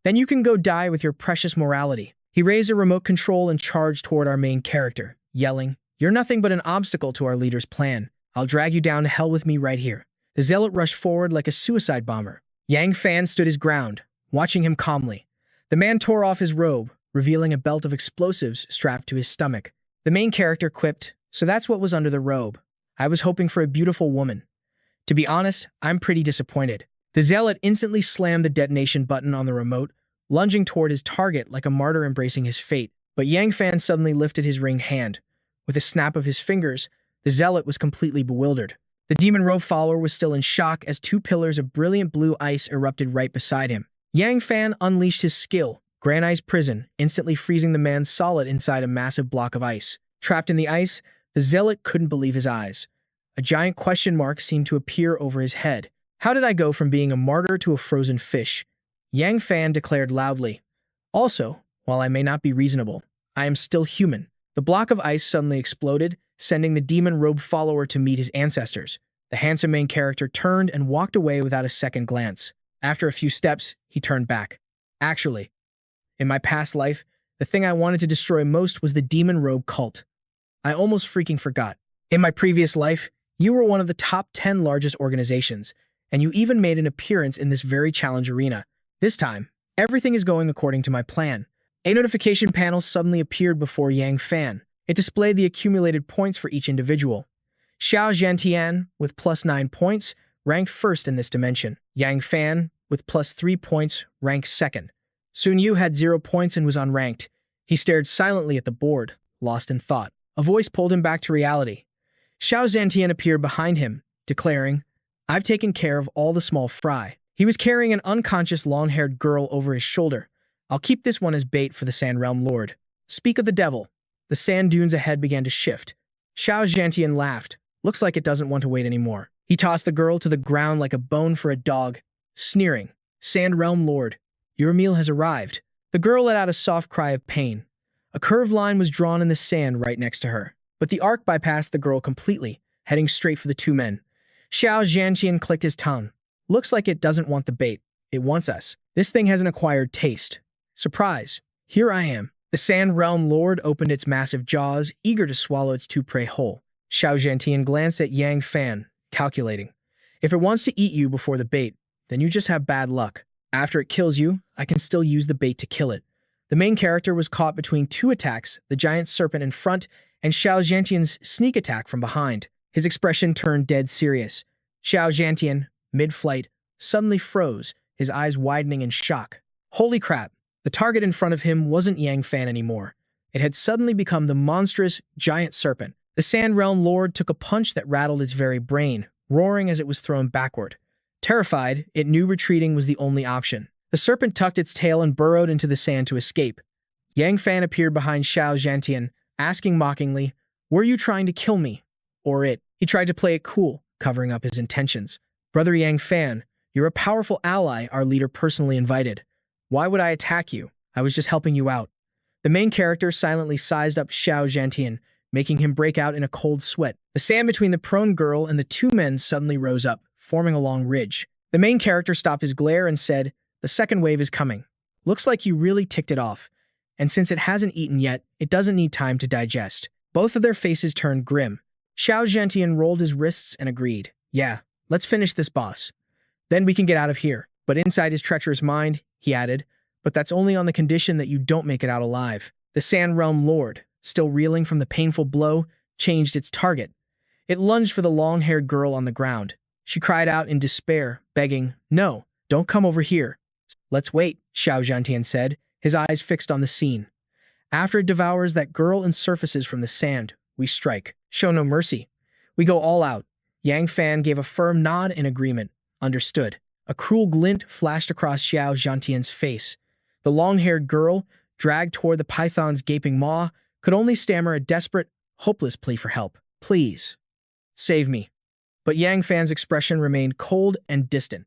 "Then you can go die with your precious morality." He raised a remote control and charged toward our main character, yelling, "You're nothing but an obstacle to our leader's plan. I'll drag you down to hell with me right here." The zealot rushed forward like a suicide bomber. Yang Fan stood his ground, watching him calmly. The man tore off his robe, revealing a belt of explosives strapped to his stomach. The main character quipped, "So that's what was under the robe. I was hoping for a beautiful woman. To be honest, I'm pretty disappointed." The The zealot instantly slammed the detonation button on the remote, lunging toward his target like a martyr embracing his fate. But Yang Fan suddenly lifted his ringed hand. With a snap of his fingers, the zealot was completely bewildered. The demon robe follower was still in shock as two pillars of brilliant blue ice erupted right beside him. Yang Fan unleashed his skill, Granite's Prison, instantly freezing the man solid inside a massive block of ice. Trapped in the ice, the zealot couldn't believe his eyes. A giant question mark seemed to appear over his head. How did I go from being a martyr to a frozen fish? Yang Fan declared loudly. Also, while I may not be reasonable, I am still human. The block of ice suddenly exploded, sending the demon robe follower to meet his ancestors. The handsome main character turned and walked away without a second glance. After a few steps, he turned back. Actually, in my past life, the thing I wanted to destroy most was the demon robe cult. I almost freaking forgot. In my previous life, you were one of the top 10 largest organizations, and you even made an appearance in this very challenge arena. This time, everything is going according to my plan. A notification panel suddenly appeared before Yang Fan. It displayed the accumulated points for each individual. Xiao Zhantian, with +9 points, ranked first in this dimension. Yang Fan, with +3 points, ranked second. Sun Yu had 0 points and was unranked. He stared silently at the board, lost in thought. A voice pulled him back to reality. Xiao Zhantian appeared behind him, declaring, I've taken care of all the small fry. He was carrying an unconscious long-haired girl over his shoulder. I'll keep this one as bait for the Sand Realm Lord. Speak of the devil. The sand dunes ahead began to shift. Xiao Zhantian laughed. Looks like it doesn't want to wait anymore. He tossed the girl to the ground like a bone for a dog, sneering, Sand Realm Lord, your meal has arrived. The girl let out a soft cry of pain. A curved line was drawn in the sand right next to her, but the arc bypassed the girl completely, heading straight for the two men. Xiao Zhantian clicked his tongue. Looks like it doesn't want the bait. It wants us. This thing has an acquired taste. Surprise. Here I am. The Sand Realm Lord opened its massive jaws, eager to swallow its two prey whole. Xiao Zhantian glanced at Yang Fan, calculating. If it wants to eat you before the bait, then you just have bad luck. After it kills you, I can still use the bait to kill it. The main character was caught between two attacks, the giant serpent in front and Xiao Zhantian's sneak attack from behind. His expression turned dead serious. Xiao Zhantian, mid-flight, suddenly froze, his eyes widening in shock. Holy crap! The target in front of him wasn't Yang Fan anymore. It had suddenly become the monstrous, giant serpent. The Sand Realm Lord took a punch that rattled its very brain, roaring as it was thrown backward. Terrified, it knew retreating was the only option. The serpent tucked its tail and burrowed into the sand to escape. Yang Fan appeared behind Xiao Zhantian, asking mockingly, Were you trying to kill me? Or it? He tried to play it cool, covering up his intentions. Brother Yang Fan, you're a powerful ally our leader personally invited. Why would I attack you? I was just helping you out. The main character silently sized up Xiao Zhantian, making him break out in a cold sweat. The sand between the prone girl and the two men suddenly rose up, forming a long ridge. The main character stopped his glare and said, The second wave is coming. Looks like you really ticked it off. And since it hasn't eaten yet, it doesn't need time to digest. Both of their faces turned grim. Xiao Zhantian rolled his wrists and agreed. Yeah, let's finish this boss. Then we can get out of here. But inside his treacherous mind, he added, But that's only on the condition that you don't make it out alive. The Sand Realm Lord, still reeling from the painful blow, changed its target. It lunged for the long-haired girl on the ground. She cried out in despair, begging, No, don't come over here. Let's wait, Xiao Zhantian said, his eyes fixed on the scene. After it devours that girl and surfaces from the sand, we strike. Show no mercy. We go all out. Yang Fan gave a firm nod in agreement. Understood. A cruel glint flashed across Xiao Zhantian's face. The long-haired girl, dragged toward the python's gaping maw, could only stammer a desperate, hopeless plea for help. Please. Save me. But Yang Fan's expression remained cold and distant.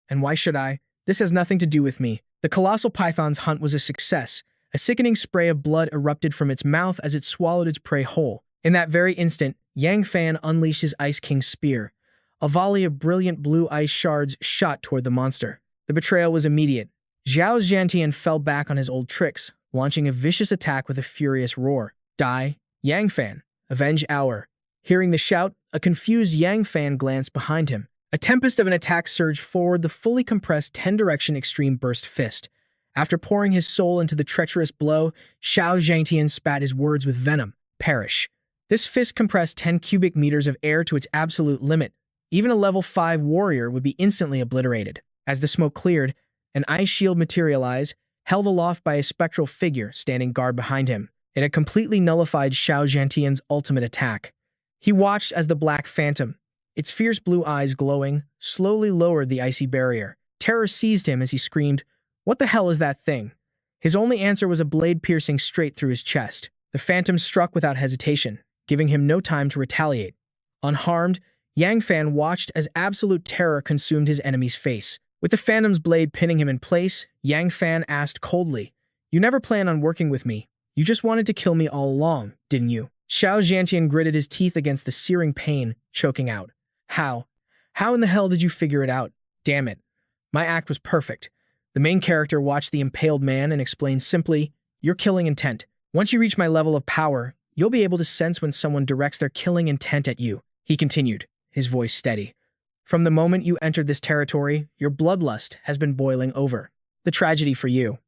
And why should I? This has nothing to do with me. The colossal python's hunt was a success. A sickening spray of blood erupted from its mouth as it swallowed its prey whole. In that very instant, Yang Fan unleashed his Ice King's spear. A volley of brilliant blue ice shards shot toward the monster. The betrayal was immediate. Xiao Zhantian fell back on his old tricks, launching a vicious attack with a furious roar. Die, Yang Fan. Avenge our. Hearing the shout, a confused Yang Fan glanced behind him. A tempest of an attack surged forward the fully compressed 10-direction extreme burst fist. After pouring his soul into the treacherous blow, Xiao Zhantian spat his words with venom. Perish. This fist compressed 10 cubic meters of air to its absolute limit. Even a level 5 warrior would be instantly obliterated. As the smoke cleared, an ice shield materialized, held aloft by a spectral figure standing guard behind him. It had completely nullified Xiao Zhantian's ultimate attack. He watched as the black phantom, its fierce blue eyes glowing, slowly lowered the icy barrier. Terror seized him as he screamed, "What the hell is that thing?" His only answer was a blade piercing straight through his chest. The phantom struck without hesitation, giving him no time to retaliate. Unharmed, Yang Fan watched as absolute terror consumed his enemy's face. With the phantom's blade pinning him in place, Yang Fan asked coldly, "You never planned on working with me. You just wanted to kill me all along, didn't you?" Xiao Zhantian gritted his teeth against the searing pain, choking out. How? How in the hell did you figure it out? Damn it. My act was perfect. The main character watched the impaled man and explained simply, "Your killing intent. Once you reach my level of power, you'll be able to sense when someone directs their killing intent at you." He continued, his voice steady. "From the moment you entered this territory, your bloodlust has been boiling over. The tragedy for you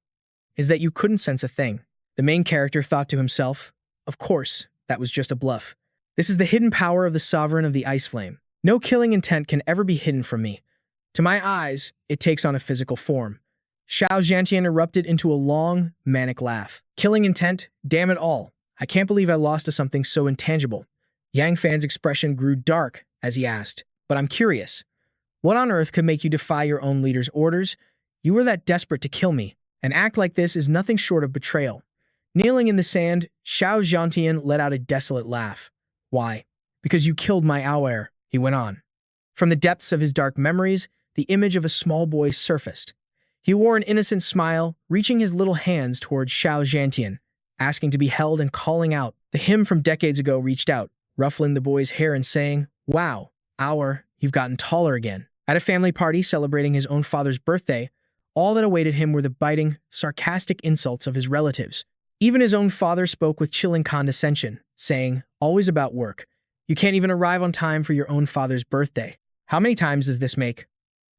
is that you couldn't sense a thing." The main character thought to himself, "Of course, that was just a bluff. This is the hidden power of the sovereign of the ice flame. No killing intent can ever be hidden from me. To my eyes, it takes on a physical form." Xiao Zhantian erupted into a long, manic laugh. "Killing intent? Damn it all. I can't believe I lost to something so intangible." Yang Fan's expression grew dark as he asked, "But I'm curious. What on earth could make you defy your own leader's orders? You were that desperate to kill me. An act like this is nothing short of betrayal." Kneeling in the sand, Xiao Zhantian let out a desolate laugh. "Why? Because you killed my hour," he went on. From the depths of his dark memories, the image of a small boy surfaced. He wore an innocent smile, reaching his little hands towards Xiao Zhantian, asking to be held and calling out. The him from decades ago reached out, ruffling the boy's hair and saying, "Wow, Hour, you've gotten taller again." At a family party celebrating his own father's birthday, all that awaited him were the biting, sarcastic insults of his relatives. Even his own father spoke with chilling condescension, saying, "Always about work. You can't even arrive on time for your own father's birthday. How many times does this make?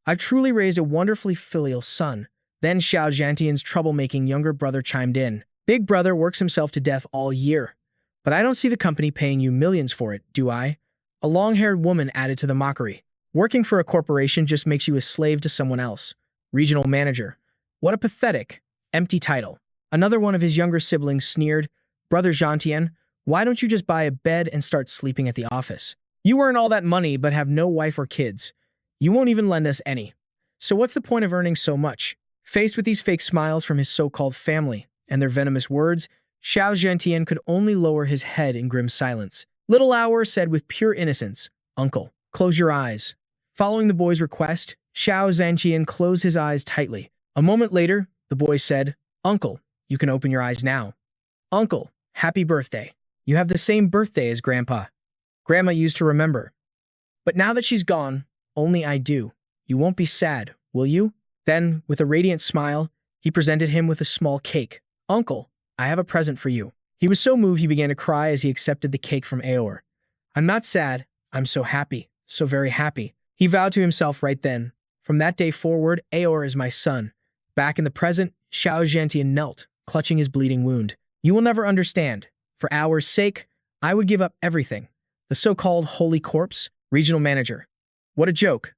I've truly raised a wonderfully filial son." Then Xiao Zhantian's troublemaking younger brother chimed in. "Big brother works himself to death all year. But I don't see the company paying you millions for it, do I?" A long-haired woman added to the mockery. "Working for a corporation just makes you a slave to someone else. Regional manager. What a pathetic, empty title." Another one of his younger siblings sneered, "Brother Zhantian, why don't you just buy a bed and start sleeping at the office? You earn all that money but have no wife or kids. You won't even lend us any. So what's the point of earning so much?" Faced with these fake smiles from his so-called family and their venomous words, Xiao Zhantian could only lower his head in grim silence. Little Hour said with pure innocence, "Uncle, close your eyes." Following the boy's request, Xiao Zhantian closed his eyes tightly. A moment later, the boy said, "Uncle, you can open your eyes now." "Uncle, happy birthday. You have the same birthday as Grandpa. Grandma used to remember. But now that she's gone, only I do. You won't be sad, will you?" Then, with a radiant smile, he presented him with a small cake. "Uncle, I have a present for you." He was so moved he began to cry as he accepted the cake from Aor. "I'm not sad. I'm so happy, so very happy." He vowed to himself right then, "From that day forward, Aor is my son." Back in the present, Xiao Zhantian knelt, clutching his bleeding wound. "You will never understand. For Aor's sake, I would give up everything." The so-called holy corpse, regional manager. "What a joke.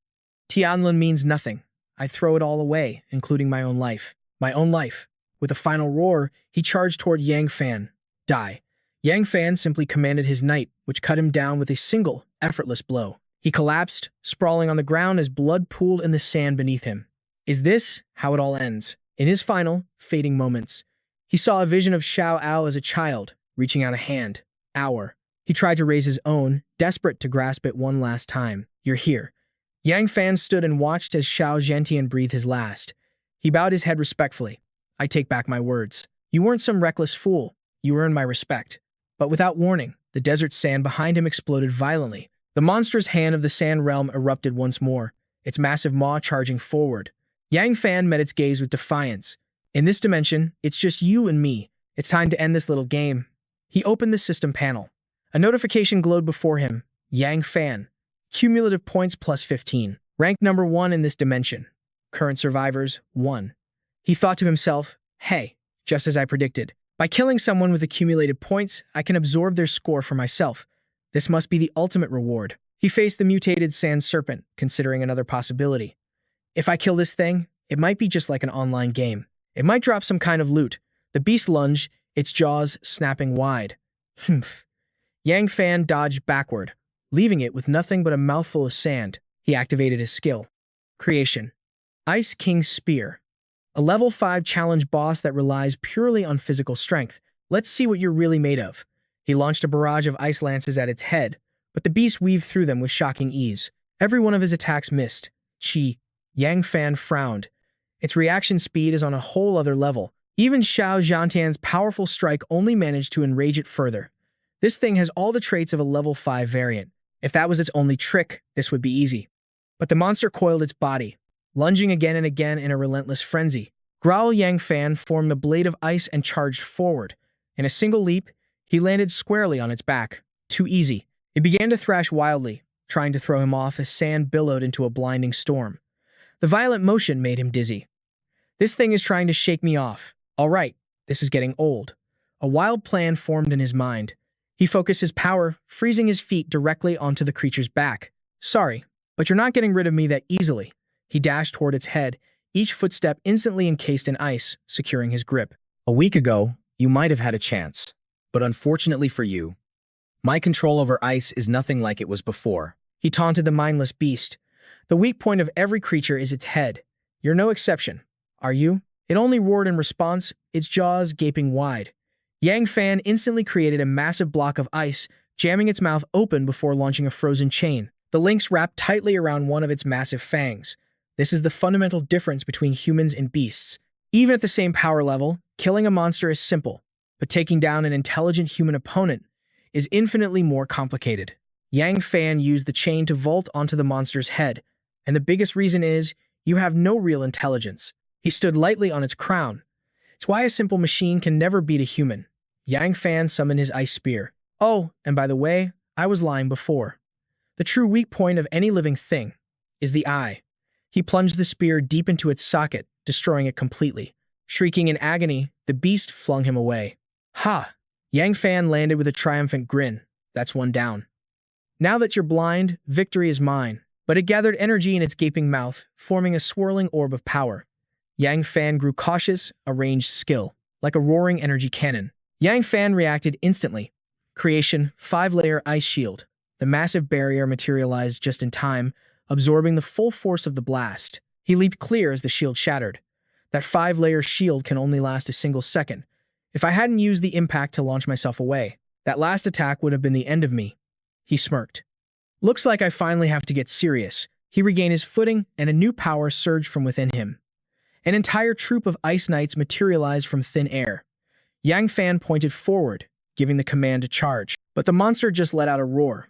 Tianlin means nothing. I throw it all away, including my own life. My own life." With a final roar, he charged toward Yang Fan. "Die." Yang Fan simply commanded his knight, which cut him down with a single, effortless blow. He collapsed, sprawling on the ground as blood pooled in the sand beneath him. Is this how it all ends? In his final, fading moments, he saw a vision of Xiao Ao as a child, reaching out a hand. Hour. He tried to raise his own, desperate to grasp it one last time. "You're here." Yang Fan stood and watched as Xiao Zhantian breathed his last. He bowed his head respectfully. "I take back my words. You weren't some reckless fool. You earned my respect." But without warning, the desert sand behind him exploded violently. The monstrous hand of the sand realm erupted once more, its massive maw charging forward. Yang Fan met its gaze with defiance. "In this dimension, it's just you and me. It's time to end this little game." He opened the system panel. A notification glowed before him. Yang Fan. Cumulative points plus 15. Ranked number 1 in this dimension. Current survivors, 1. He thought to himself, "Hey, just as I predicted. By killing someone with accumulated points, I can absorb their score for myself. This must be the ultimate reward." He faced the mutated sand serpent, considering another possibility. If I kill this thing, it might be just like an online game. It might drop some kind of loot. The beast lunged, its jaws snapping wide. Humph. Yang Fan dodged backward, leaving it with nothing but a mouthful of sand. He activated his skill. Creation. Ice King's Spear. A level 5 challenge boss that relies purely on physical strength. Let's see what you're really made of. He launched a barrage of ice lances at its head, but the beast weaved through them with shocking ease. Every one of his attacks missed. Yang Fan frowned. Its reaction speed is on a whole other level. Even Xiao Zhantian's powerful strike only managed to enrage it further. This thing has all the traits of a level 5 variant. If that was its only trick, this would be easy. But the monster coiled its body, lunging again and again in a relentless frenzy. Growl Yang Fan formed a blade of ice and charged forward. In a single leap, he landed squarely on its back. Too easy. It began to thrash wildly, trying to throw him off as sand billowed into a blinding storm. The violent motion made him dizzy. This thing is trying to shake me off. All right, this is getting old. A wild plan formed in his mind. He focused his power, freezing his feet directly onto the creature's back. Sorry, but you're not getting rid of me that easily. He dashed toward its head, each footstep instantly encased in ice, securing his grip. A week ago, you might have had a chance, but unfortunately for you, my control over ice is nothing like it was before. He taunted the mindless beast. The weak point of every creature is its head. You're no exception, are you? It only roared in response, its jaws gaping wide. Yang Fan instantly created a massive block of ice, jamming its mouth open before launching a frozen chain. The lynx wrapped tightly around one of its massive fangs. This is the fundamental difference between humans and beasts. Even at the same power level, killing a monster is simple, but taking down an intelligent human opponent is infinitely more complicated. Yang Fan used the chain to vault onto the monster's head, and the biggest reason is you have no real intelligence. He stood lightly on its crown. It's why a simple machine can never beat a human. Yang Fan summoned his ice spear. Oh, and by the way, I was lying before. The true weak point of any living thing is the eye. He plunged the spear deep into its socket, destroying it completely. Shrieking in agony, the beast flung him away. Ha! Yang Fan landed with a triumphant grin. That's one down. Now that you're blind, victory is mine. But it gathered energy in its gaping mouth, forming a swirling orb of power. Yang Fan grew cautious, a ranged skill, like a roaring energy cannon. Yang Fan reacted instantly. Creation, 5-layer ice shield. The massive barrier materialized just in time, absorbing the full force of the blast. He leaped clear as the shield shattered. That 5-layer shield can only last a single second. If I hadn't used the impact to launch myself away, that last attack would have been the end of me. He smirked. Looks like I finally have to get serious. He regained his footing, and a new power surged from within him. An entire troop of ice knights materialized from thin air. Yang Fan pointed forward, giving the command to charge. But the monster just let out a roar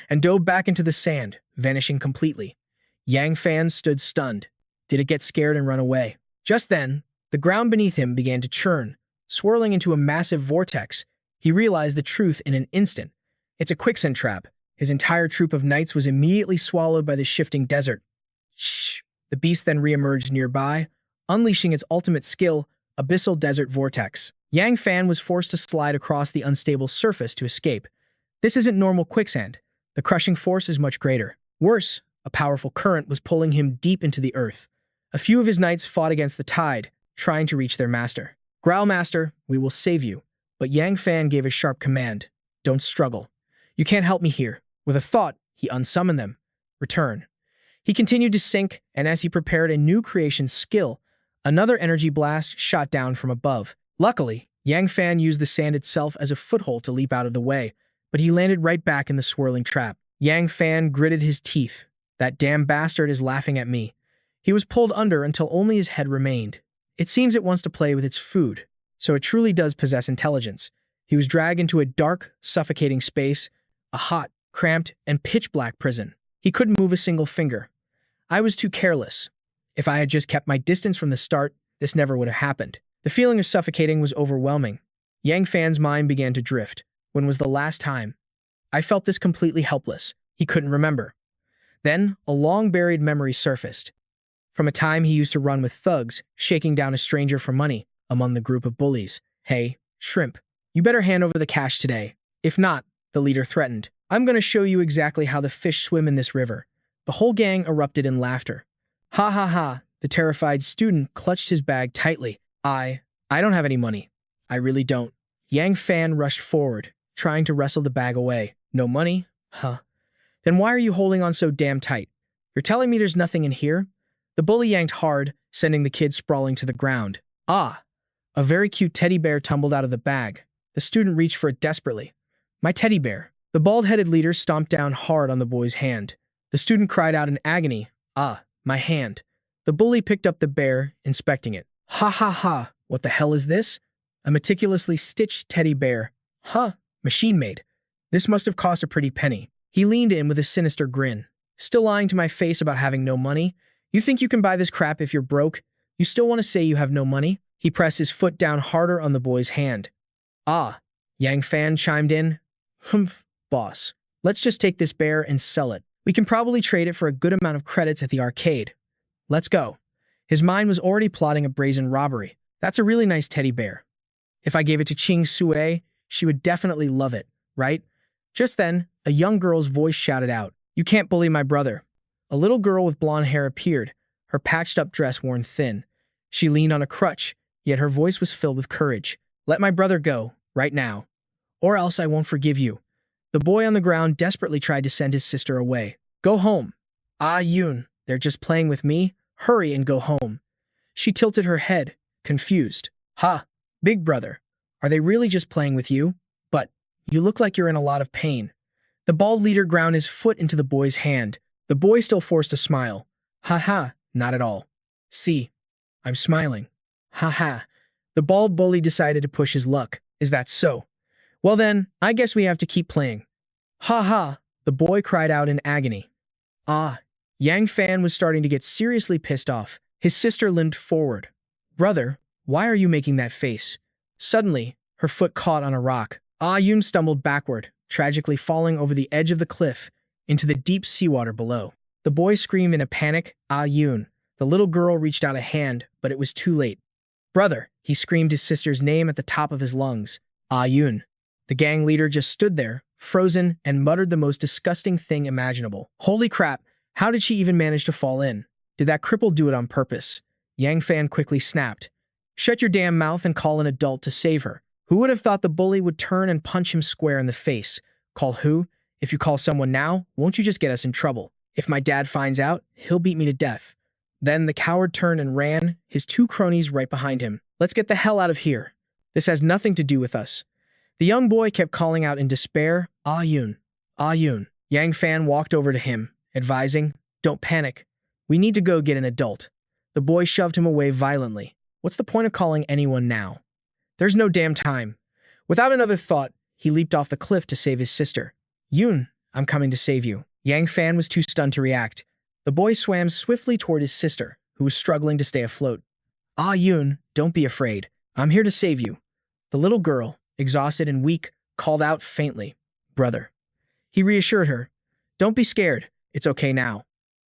and dove back into the sand, vanishing completely. Yang Fan stood stunned. Did it get scared and run away? Just then, the ground beneath him began to churn, swirling into a massive vortex. He realized the truth in an instant. It's a quicksand trap. His entire troop of knights was immediately swallowed by the shifting desert. Shh! The beast then reemerged nearby, unleashing its ultimate skill, Abyssal Desert Vortex. Yang Fan was forced to slide across the unstable surface to escape. This isn't normal quicksand. The crushing force is much greater. Worse, a powerful current was pulling him deep into the earth. A few of his knights fought against the tide, trying to reach their master. Growl, master, we will save you. But Yang Fan gave a sharp command. Don't struggle. You can't help me here. With a thought, he unsummoned them. Return. He continued to sink, and as he prepared a new creation skill, another energy blast shot down from above. Luckily, Yang Fan used the sand itself as a foothold to leap out of the way, but he landed right back in the swirling trap. Yang Fan gritted his teeth. That damn bastard is laughing at me. He was pulled under until only his head remained. It seems it wants to play with its food, so it truly does possess intelligence. He was dragged into a dark, suffocating space, a hot, cramped, and pitch-black prison. He couldn't move a single finger. I was too careless. If I had just kept my distance from the start, this never would have happened. The feeling of suffocating was overwhelming. Yang Fan's mind began to drift. When was the last time? I felt this completely helpless. He couldn't remember. Then, a long-buried memory surfaced. From a time he used to run with thugs, shaking down a stranger for money among the group of bullies. Hey, shrimp, you better hand over the cash today. If not, the leader threatened. I'm going to show you exactly how the fish swim in this river. The whole gang erupted in laughter. Ha ha ha. The terrified student clutched his bag tightly. I don't have any money. I really don't. Yang Fan rushed forward, trying to wrestle the bag away. No money? Huh. Then why are you holding on so damn tight? You're telling me there's nothing in here? The bully yanked hard, sending the kid sprawling to the ground. Ah! A very cute teddy bear tumbled out of the bag. The student reached for it desperately. My teddy bear. The bald-headed leader stomped down hard on the boy's hand. The student cried out in agony. Ah, my hand. The bully picked up the bear, inspecting it. Ha ha ha, what the hell is this? A meticulously stitched teddy bear. Huh, machine-made. This must have cost a pretty penny. He leaned in with a sinister grin. Still lying to my face about having no money? You think you can buy this crap if you're broke? You still want to say you have no money? He pressed his foot down harder on the boy's hand. Ah, Yang Fan chimed in. Humph, boss. Let's just take this bear and sell it. We can probably trade it for a good amount of credits at the arcade. Let's go. His mind was already plotting a brazen robbery. That's a really nice teddy bear. If I gave it to Ching Sue, she would definitely love it, right? Just then, a young girl's voice shouted out, You can't bully my brother. A little girl with blonde hair appeared, her patched-up dress worn thin. She leaned on a crutch, yet her voice was filled with courage. Let my brother go, right now. Or else I won't forgive you. The boy on the ground desperately tried to send his sister away. Go home. Ah, Yoon, they're just playing with me. Hurry and go home. She tilted her head, confused. Ha, big brother. Are they really just playing with you? But you look like you're in a lot of pain. The bald leader ground his foot into the boy's hand. The boy still forced a smile. Ha ha, not at all. See, I'm smiling. Ha ha. The bald bully decided to push his luck. Is that so? Well then, I guess we have to keep playing. Ha ha, the boy cried out in agony. Ah, Yang Fan was starting to get seriously pissed off. His sister limped forward. Brother, why are you making that face? Suddenly, her foot caught on a rock. Ah Yoon stumbled backward, tragically falling over the edge of the cliff into the deep seawater below. The boy screamed in a panic, Ah Yoon. The little girl reached out a hand, but it was too late. Brother, he screamed his sister's name at the top of his lungs. Ah Yoon. The gang leader just stood there, frozen, and muttered the most disgusting thing imaginable. Holy crap, how did she even manage to fall in? Did that cripple do it on purpose? Yang Fan quickly snapped. Shut your damn mouth and call an adult to save her. Who would have thought the bully would turn and punch him square in the face? Call who? If you call someone now, won't you just get us in trouble? If my dad finds out, he'll beat me to death. Then the coward turned and ran, his two cronies right behind him. Let's get the hell out of here. This has nothing to do with us. The young boy kept calling out in despair, Ah Yoon, Ah Yoon. Yang Fan walked over to him, advising, Don't panic. We need to go get an adult. The boy shoved him away violently. What's the point of calling anyone now? There's no damn time. Without another thought, he leaped off the cliff to save his sister. Yoon, I'm coming to save you. Yang Fan was too stunned to react. The boy swam swiftly toward his sister, who was struggling to stay afloat. Ah Yoon, don't be afraid. I'm here to save you. The little girl, exhausted and weak, called out faintly, Brother. He reassured her, Don't be scared. It's okay now.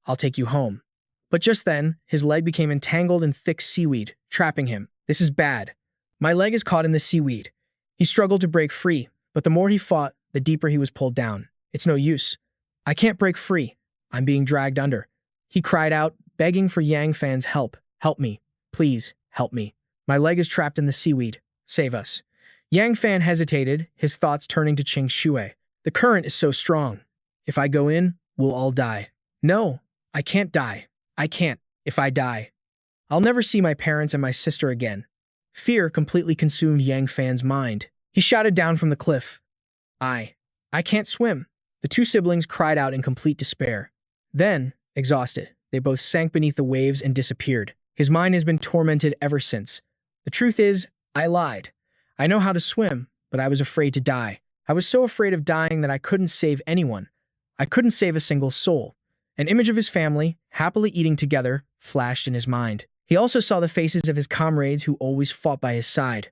I'll take you home. But just then, his leg became entangled in thick seaweed, trapping him. This is bad. My leg is caught in the seaweed. He struggled to break free, but the more he fought, the deeper he was pulled down. It's no use. I can't break free. I'm being dragged under. He cried out, begging for Yang Fan's help. Help me. Please, help me. My leg is trapped in the seaweed. Save us. Yang Fan hesitated, his thoughts turning to Ching Shui. The current is so strong. If I go in, we'll all die. No, I can't die. I can't. If I die, I'll never see my parents and my sister again. Fear completely consumed Yang Fan's mind. He shouted down from the cliff. I can't swim. The two siblings cried out in complete despair. Then, exhausted, they both sank beneath the waves and disappeared. His mind has been tormented ever since. The truth is, I lied. I know how to swim, but I was afraid to die. I was so afraid of dying that I couldn't save anyone. I couldn't save a single soul. An image of his family, happily eating together, flashed in his mind. He also saw the faces of his comrades who always fought by his side.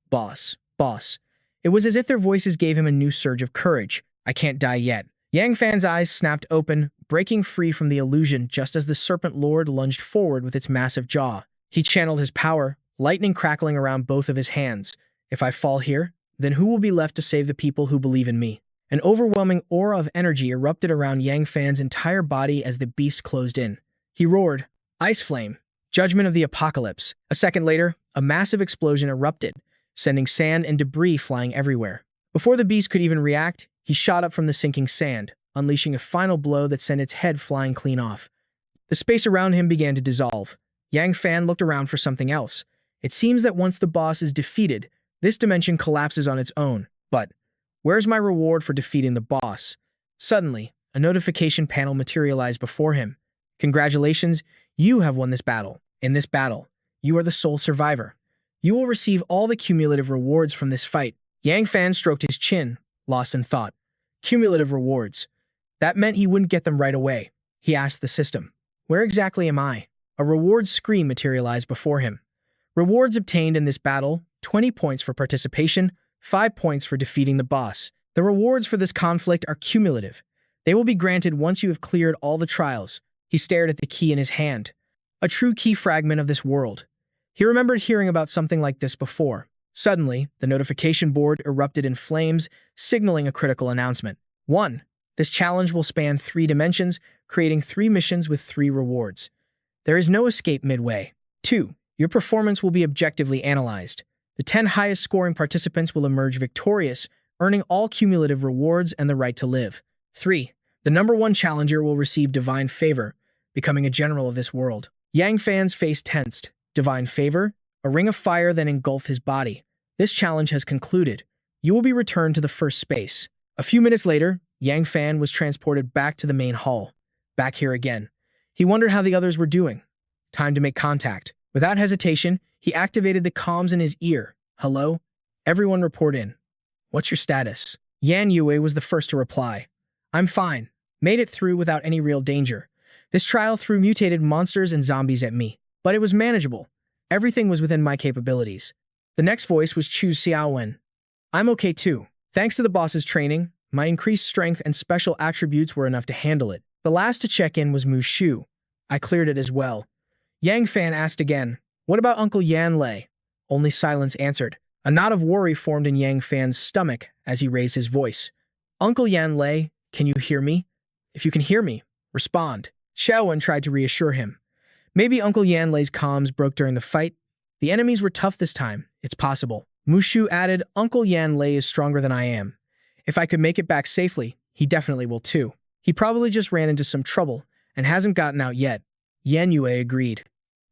Boss, boss. It was as if their voices gave him a new surge of courage. I can't die yet. Yang Fan's eyes snapped open, breaking free from the illusion just as the Serpent Lord lunged forward with its massive jaw. He channeled his power, lightning crackling around both of his hands. If I fall here, then who will be left to save the people who believe in me? An overwhelming aura of energy erupted around Yang Fan's entire body as the beast closed in. He roared, Ice flame. Judgment of the apocalypse. A second later, a massive explosion erupted, sending sand and debris flying everywhere. Before the beast could even react, he shot up from the sinking sand, unleashing a final blow that sent its head flying clean off. The space around him began to dissolve. Yang Fan looked around for something else. It seems that once the boss is defeated, this dimension collapses on its own. But where's my reward for defeating the boss? Suddenly, a notification panel materialized before him. Congratulations, you have won this battle. In this battle, you are the sole survivor. You will receive all the cumulative rewards from this fight. Yang Fan stroked his chin, lost in thought. Cumulative rewards. That meant he wouldn't get them right away. He asked the system, "Where exactly am I?" A rewards screen materialized before him. Rewards obtained in this battle: 20 points for participation, 5 points for defeating the boss. The rewards for this conflict are cumulative. They will be granted once you have cleared all the trials. He stared at the key in his hand. A true key fragment of this world. He remembered hearing about something like this before. Suddenly, the notification board erupted in flames, signaling a critical announcement. 1. This challenge will span 3 dimensions, creating 3 missions with 3 rewards. There is no escape midway. 2. Your performance will be objectively analyzed. The 10 highest scoring participants will emerge victorious, earning all cumulative rewards and the right to live. 3. The number 1 challenger will receive divine favor, becoming a general of this world. Yang Fan's face tensed. Divine favor? A ring of fire then engulfed his body. This challenge has concluded. You will be returned to the first space. A few minutes later, Yang Fan was transported back to the main hall. Back here again. He wondered how the others were doing. Time to make contact. Without hesitation, he activated the comms in his ear. Hello? Everyone report in. What's your status? Yan Yue was the first to reply. I'm fine. Made it through without any real danger. This trial threw mutated monsters and zombies at me, but it was manageable. Everything was within my capabilities. The next voice was Chu Xiaowen. I'm okay too. Thanks to the boss's training, my increased strength and special attributes were enough to handle it. The last to check in was Mu Shu. I cleared it as well. Yang Fan asked again, what about Uncle Yan Lei? Only silence answered. A knot of worry formed in Yang Fan's stomach as he raised his voice. Uncle Yan Lei, can you hear me? If you can hear me, respond. Xiaowen tried to reassure him. Maybe Uncle Yan Lei's comms broke during the fight. The enemies were tough this time. It's possible. Mushu added, Uncle Yan Lei is stronger than I am. If I could make it back safely, he definitely will too. He probably just ran into some trouble and hasn't gotten out yet. Yan Yue agreed.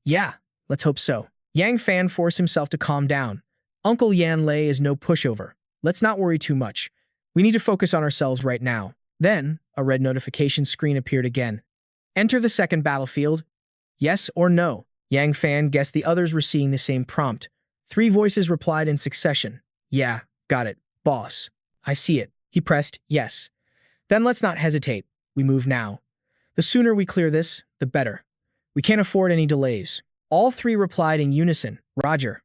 Yeah, let's hope so. Yang Fan forced himself to calm down. Uncle Yan Lei is no pushover. Let's not worry too much. We need to focus on ourselves right now. Then, a red notification screen appeared again. Enter the second battlefield. Yes or no? Yang Fan guessed the others were seeing the same prompt. 3 voices replied in succession. Yeah, got it. Boss. I see it. He pressed yes. Then let's not hesitate. We move now. The sooner we clear this, the better. We can't afford any delays. All 3 replied in unison. Roger.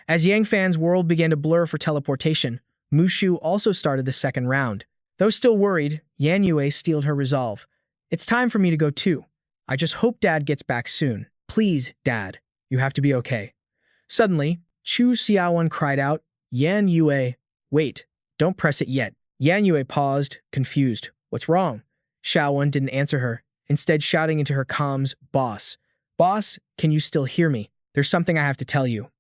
As Yang Fan's world began to blur for teleportation, Mushu also started the second round. Though still worried, Yan Yue steeled her resolve. It's time for me to go too. I just hope Dad gets back soon. Please, Dad. You have to be okay. Suddenly, Chu Xiaowen cried out, Yan Yue, wait, don't press it yet. Yan Yue paused, confused. What's wrong? Xiaowen didn't answer her, instead shouting into her comms, Boss. Boss, can you still hear me? There's something I have to tell you.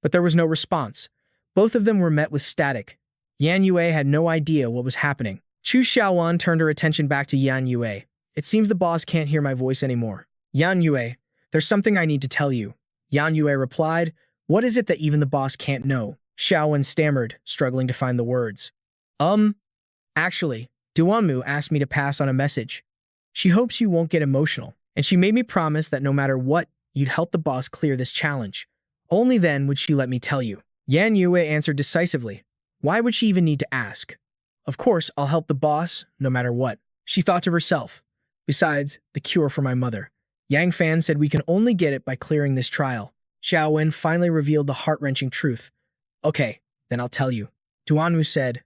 But there was no response. Both of them were met with static. Yan Yue had no idea what was happening. Chu Xiaowen turned her attention back to Yan Yue. It seems the boss can't hear my voice anymore. Yan Yue, there's something I need to tell you. Yan Yue replied, what is it that even the boss can't know? Xiaowen stammered, struggling to find the words. Actually, Duanmu asked me to pass on a message. She hopes you won't get emotional, and she made me promise that no matter what, you'd help the boss clear this challenge. Only then would she let me tell you. Yan Yue answered decisively. Why would she even need to ask? Of course, I'll help the boss, no matter what. She thought to herself. Besides, the cure for my mother. Yang Fan said we can only get it by clearing this trial. Xiaowen finally revealed the heart-wrenching truth. Okay, then I'll tell you. Duanmu said,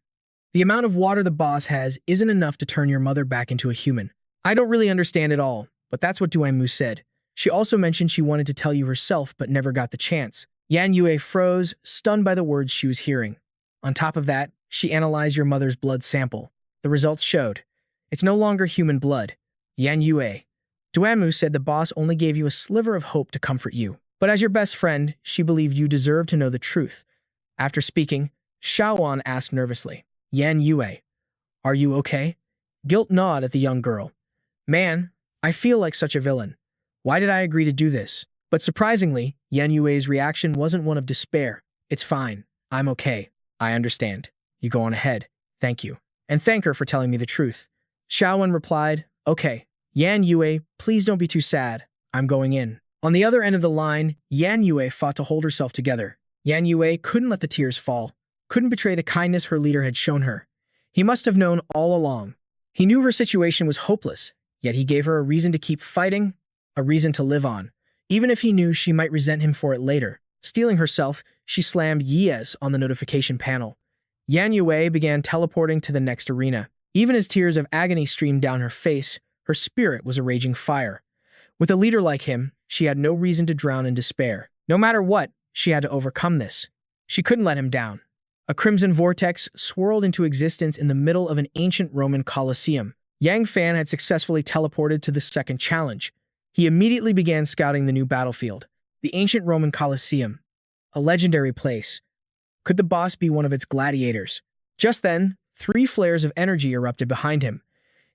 the amount of water the boss has isn't enough to turn your mother back into a human. I don't really understand it all, but that's what Duanmu said. She also mentioned she wanted to tell you herself but never got the chance. Yan Yue froze, stunned by the words she was hearing. On top of that, she analyzed your mother's blood sample. The results showed. It's no longer human blood. Yan Yue. Duamu said the boss only gave you a sliver of hope to comfort you. But as your best friend, she believed you deserved to know the truth. After speaking, Shaoan asked nervously, Yan Yue, are you okay? Guilt gnawed at the young girl. Man, I feel like such a villain. Why did I agree to do this? But surprisingly, Yan Yue's reaction wasn't one of despair. It's fine. I'm okay. I understand. You go on ahead. Thank you. And thank her for telling me the truth. Shaoan replied, okay. Yan Yue, please don't be too sad. I'm going in. On the other end of the line, Yan Yue fought to hold herself together. Yan Yue couldn't let the tears fall, couldn't betray the kindness her leader had shown her. He must have known all along. He knew her situation was hopeless, yet he gave her a reason to keep fighting, a reason to live on, even if he knew she might resent him for it later. Steeling herself, she slammed yes on the notification panel. Yan Yue began teleporting to the next arena. Even as tears of agony streamed down her face, her spirit was a raging fire. With a leader like him, she had no reason to drown in despair. No matter what, she had to overcome this. She couldn't let him down. A crimson vortex swirled into existence in the middle of an ancient Roman Colosseum. Yang Fan had successfully teleported to the second challenge. He immediately began scouting the new battlefield, the ancient Roman Colosseum, a legendary place. Could the boss be one of its gladiators? Just then, 3 flares of energy erupted behind him.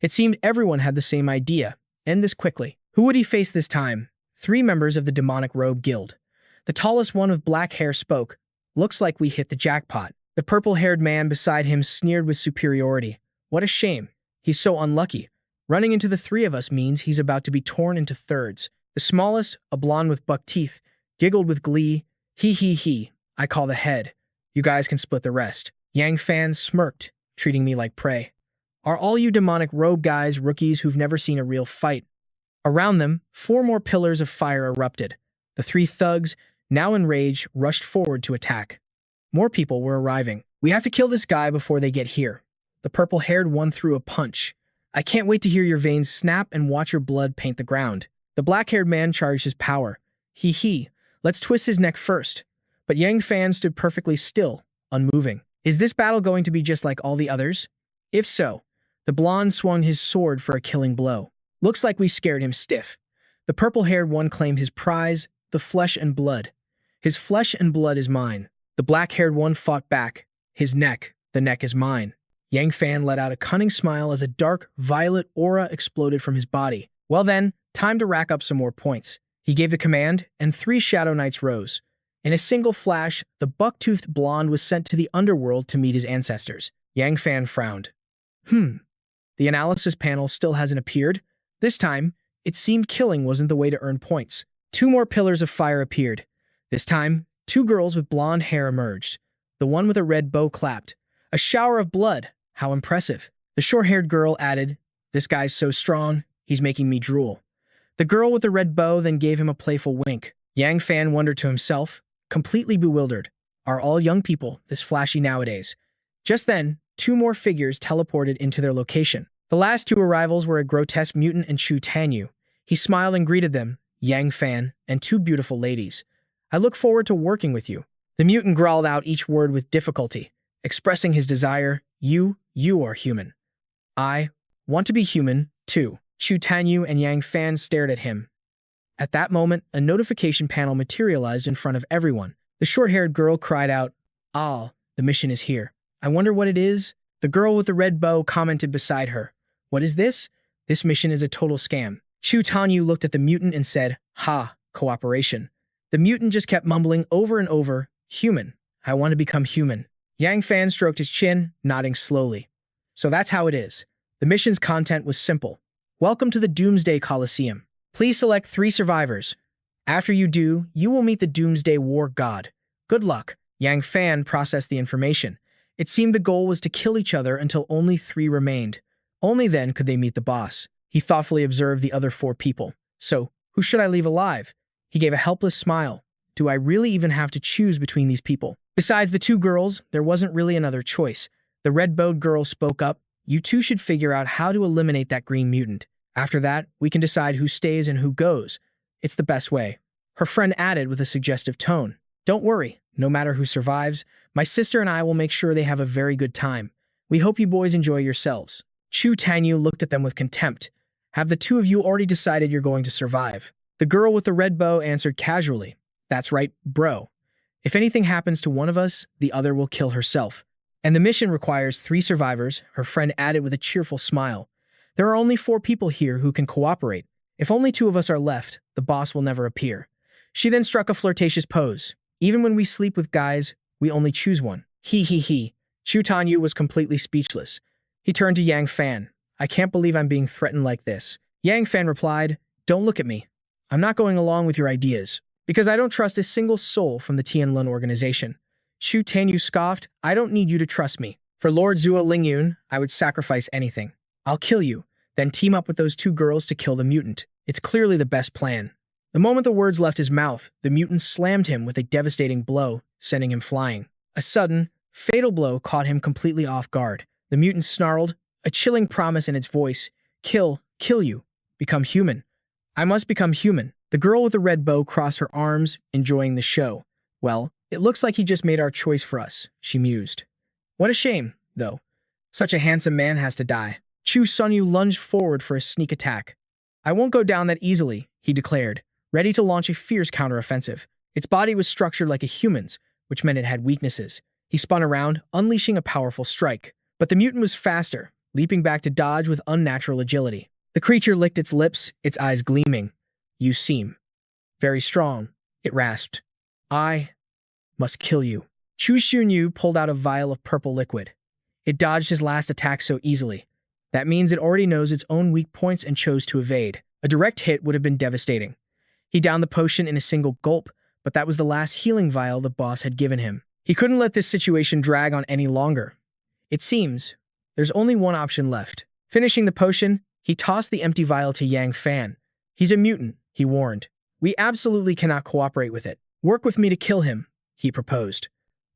It seemed everyone had the same idea. End this quickly. Who would he face this time? 3 members of the Demonic Robe Guild. The tallest one with black hair spoke. Looks like we hit the jackpot. The purple-haired man beside him sneered with superiority. What a shame. He's so unlucky. Running into the 3 of us means he's about to be torn into thirds. The smallest, a blonde with buck teeth, giggled with glee. He. I call the head. You guys can split the rest. Yang Fan smirked, treating me like prey. Are all you demonic robe guys rookies who've never seen a real fight? Around them, 4 more pillars of fire erupted. The 3 thugs, now enraged, rushed forward to attack. More people were arriving. We have to kill this guy before they get here. The purple-haired one threw a punch. I can't wait to hear your veins snap and watch your blood paint the ground. The black-haired man charged his power. He. Let's twist his neck first. But Yang Fan stood perfectly still, unmoving. Is this battle going to be just like all the others? If so, the blonde swung his sword for a killing blow. Looks like we scared him stiff. The purple-haired one claimed his prize, the flesh and blood. His flesh and blood is mine. The black-haired one fought back. His neck, the neck is mine. Yang Fan let out a cunning smile as a dark, violet aura exploded from his body. Well then, time to rack up some more points. He gave the command, and 3 Shadow Knights rose. In a single flash, the buck-toothed blonde was sent to the underworld to meet his ancestors. Yang Fan frowned. The analysis panel still hasn't appeared. This time, it seemed killing wasn't the way to earn points. 2 more pillars of fire appeared. This time, 2 girls with blonde hair emerged. The one with a red bow clapped. A shower of blood. How impressive. The short-haired girl added, this guy's so strong, he's making me drool. The girl with the red bow then gave him a playful wink. Yang Fan wondered to himself, completely bewildered. Are all young people this flashy nowadays? Just then, 2 more figures teleported into their location. The last 2 arrivals were a grotesque mutant and Chu Tanyu. He smiled and greeted them, Yang Fan, and 2 beautiful ladies. I look forward to working with you. The mutant growled out each word with difficulty, expressing his desire. You are human. I want to be human, too. Chu Tanyu and Yang Fan stared at him. At that moment, a notification panel materialized in front of everyone. The short-haired girl cried out, "Ah, the mission is here. I wonder what it is?" The girl with the red bow commented beside her. What is this? This mission is a total scam. Chu Tanyu looked at the mutant and said, Ha, cooperation. The mutant just kept mumbling over and over, human. I want to become human. Yang Fan stroked his chin, nodding slowly. So that's how it is. The mission's content was simple. Welcome to the Doomsday Colosseum. Please select 3 survivors. After you do, you will meet the Doomsday War God. Good luck. Yang Fan processed the information. It seemed the goal was to kill each other until only 3 remained. Only then could they meet the boss. He thoughtfully observed the other 4 people. So, who should I leave alive? He gave a helpless smile. Do I really even have to choose between these people? Besides the 2 girls, there wasn't really another choice. The red-bowed girl spoke up. You 2 should figure out how to eliminate that green mutant. After that, we can decide who stays and who goes. It's the best way. Her friend added with a suggestive tone. Don't worry, no matter who survives, my sister and I will make sure they have a very good time. We hope you boys enjoy yourselves. Chu Tanyu looked at them with contempt. Have the two of you already decided you're going to survive? The girl with the red bow answered casually. That's right, bro. If anything happens to one of us, the other will kill herself. And the mission requires 3 survivors, her friend added with a cheerful smile. There are only 4 people here who can cooperate. If only 2 of us are left, the boss will never appear. She then struck a flirtatious pose. Even when we sleep with guys, we only choose one. He he he. Chu Tanyu was completely speechless. He turned to Yang Fan. I can't believe I'm being threatened like this. Yang Fan replied, don't look at me. I'm not going along with your ideas, because I don't trust a single soul from the Tianlun organization. Chu Tanyu scoffed, I don't need you to trust me. For Lord Zhuo Lingyun, I would sacrifice anything. I'll kill you, then team up with those 2 girls to kill the mutant. It's clearly the best plan. The moment the words left his mouth, the mutant slammed him with a devastating blow, sending him flying. A sudden, fatal blow caught him completely off guard. The mutant snarled, a chilling promise in its voice, kill you, become human. I must become human. The girl with the red bow crossed her arms, enjoying the show. Well, it looks like he just made our choice for us, she mused. What a shame, though. Such a handsome man has to die. Chu Sunyu lunged forward for a sneak attack. I won't go down that easily, he declared, ready to launch a fierce counteroffensive. Its body was structured like a human's, which meant it had weaknesses. He spun around, unleashing a powerful strike. But the mutant was faster, leaping back to dodge with unnatural agility. The creature licked its lips, its eyes gleaming. You seem very strong, it rasped. I must kill you. Chu Xunyu pulled out a vial of purple liquid. It dodged his last attack so easily. That means it already knows its own weak points and chose to evade. A direct hit would have been devastating. He downed the potion in a single gulp, but that was the last healing vial the boss had given him. He couldn't let this situation drag on any longer. It seems there's only one option left. Finishing the potion, he tossed the empty vial to Yang Fan. He's a mutant, he warned. We absolutely cannot cooperate with it. Work with me to kill him, he proposed.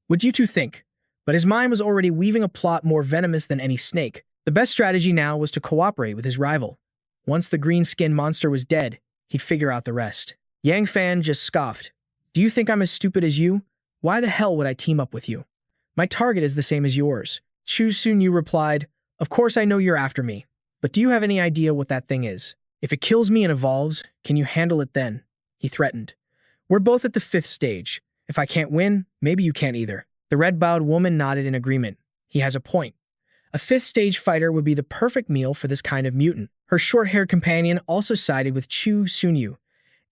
What'd you two think? But his mind was already weaving a plot more venomous than any snake. The best strategy now was to cooperate with his rival. Once the green-skinned monster was dead, he'd figure out the rest. Yang Fan just scoffed. Do you think I'm as stupid as you? Why the hell would I team up with you? My target is the same as yours. Chu Sunyu replied, Of course I know you're after me, but do you have any idea what that thing is? If it kills me and evolves, can you handle it then? He threatened. We're both at the 5th stage. If I can't win, maybe you can't either. The red-bowed woman nodded in agreement. He has a point. A 5th stage fighter would be the perfect meal for this kind of mutant. Her short-haired companion also sided with Chu Sunyu.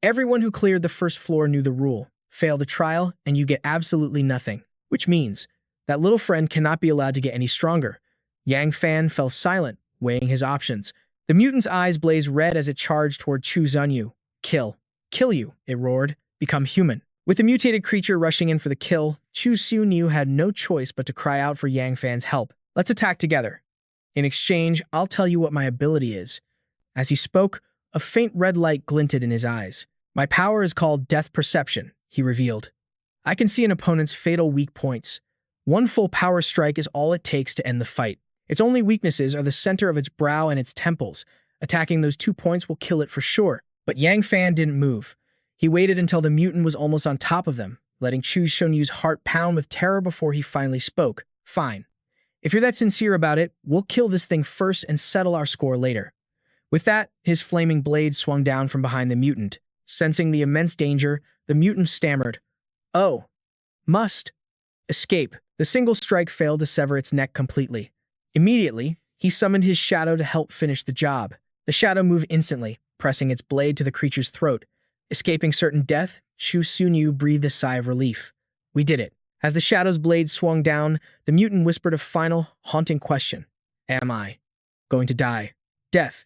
Everyone who cleared the first floor knew the rule. Fail the trial, and you get absolutely nothing. Which means that little friend cannot be allowed to get any stronger. Yang Fan fell silent, weighing his options. The mutant's eyes blazed red as it charged toward Chu Zunyu. Kill you, it roared. Become human. With the mutated creature rushing in for the kill, Chu Zunyu had no choice but to cry out for Yang Fan's help. Let's attack together. In exchange, I'll tell you what my ability is. As he spoke, a faint red light glinted in his eyes. My power is called Death Perception, he revealed. I can see an opponent's fatal weak points. One full power strike is all it takes to end the fight. Its only weaknesses are the center of its brow and its temples. Attacking those 2 points will kill it for sure. But Yang Fan didn't move. He waited until the mutant was almost on top of them, letting Chu Xunyu's heart pound with terror before he finally spoke. Fine. If you're that sincere about it, we'll kill this thing first and settle our score later. With that, his flaming blade swung down from behind the mutant. Sensing the immense danger, the mutant stammered. Oh. Must. Escape. The single strike failed to sever its neck completely. Immediately, he summoned his shadow to help finish the job. The shadow moved instantly, pressing its blade to the creature's throat. Escaping certain death, Chu Sunyu breathed a sigh of relief. We did it. As the shadow's blade swung down, the mutant whispered a final, haunting question. Am I going to die? Death.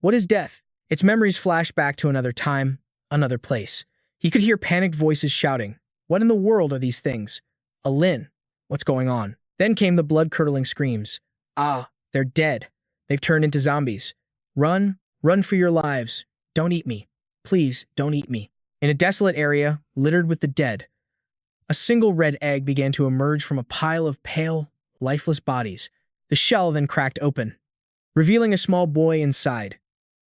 What is death? Its memories flashed back to another time, another place. He could hear panicked voices shouting. What in the world are these things? Lin, what's going on? Then came the blood-curdling screams. Ah, they're dead. They've turned into zombies. Run for your lives. Don't eat me. Please, don't eat me. In a desolate area, littered with the dead, a single red egg began to emerge from a pile of pale, lifeless bodies. The shell then cracked open, revealing a small boy inside.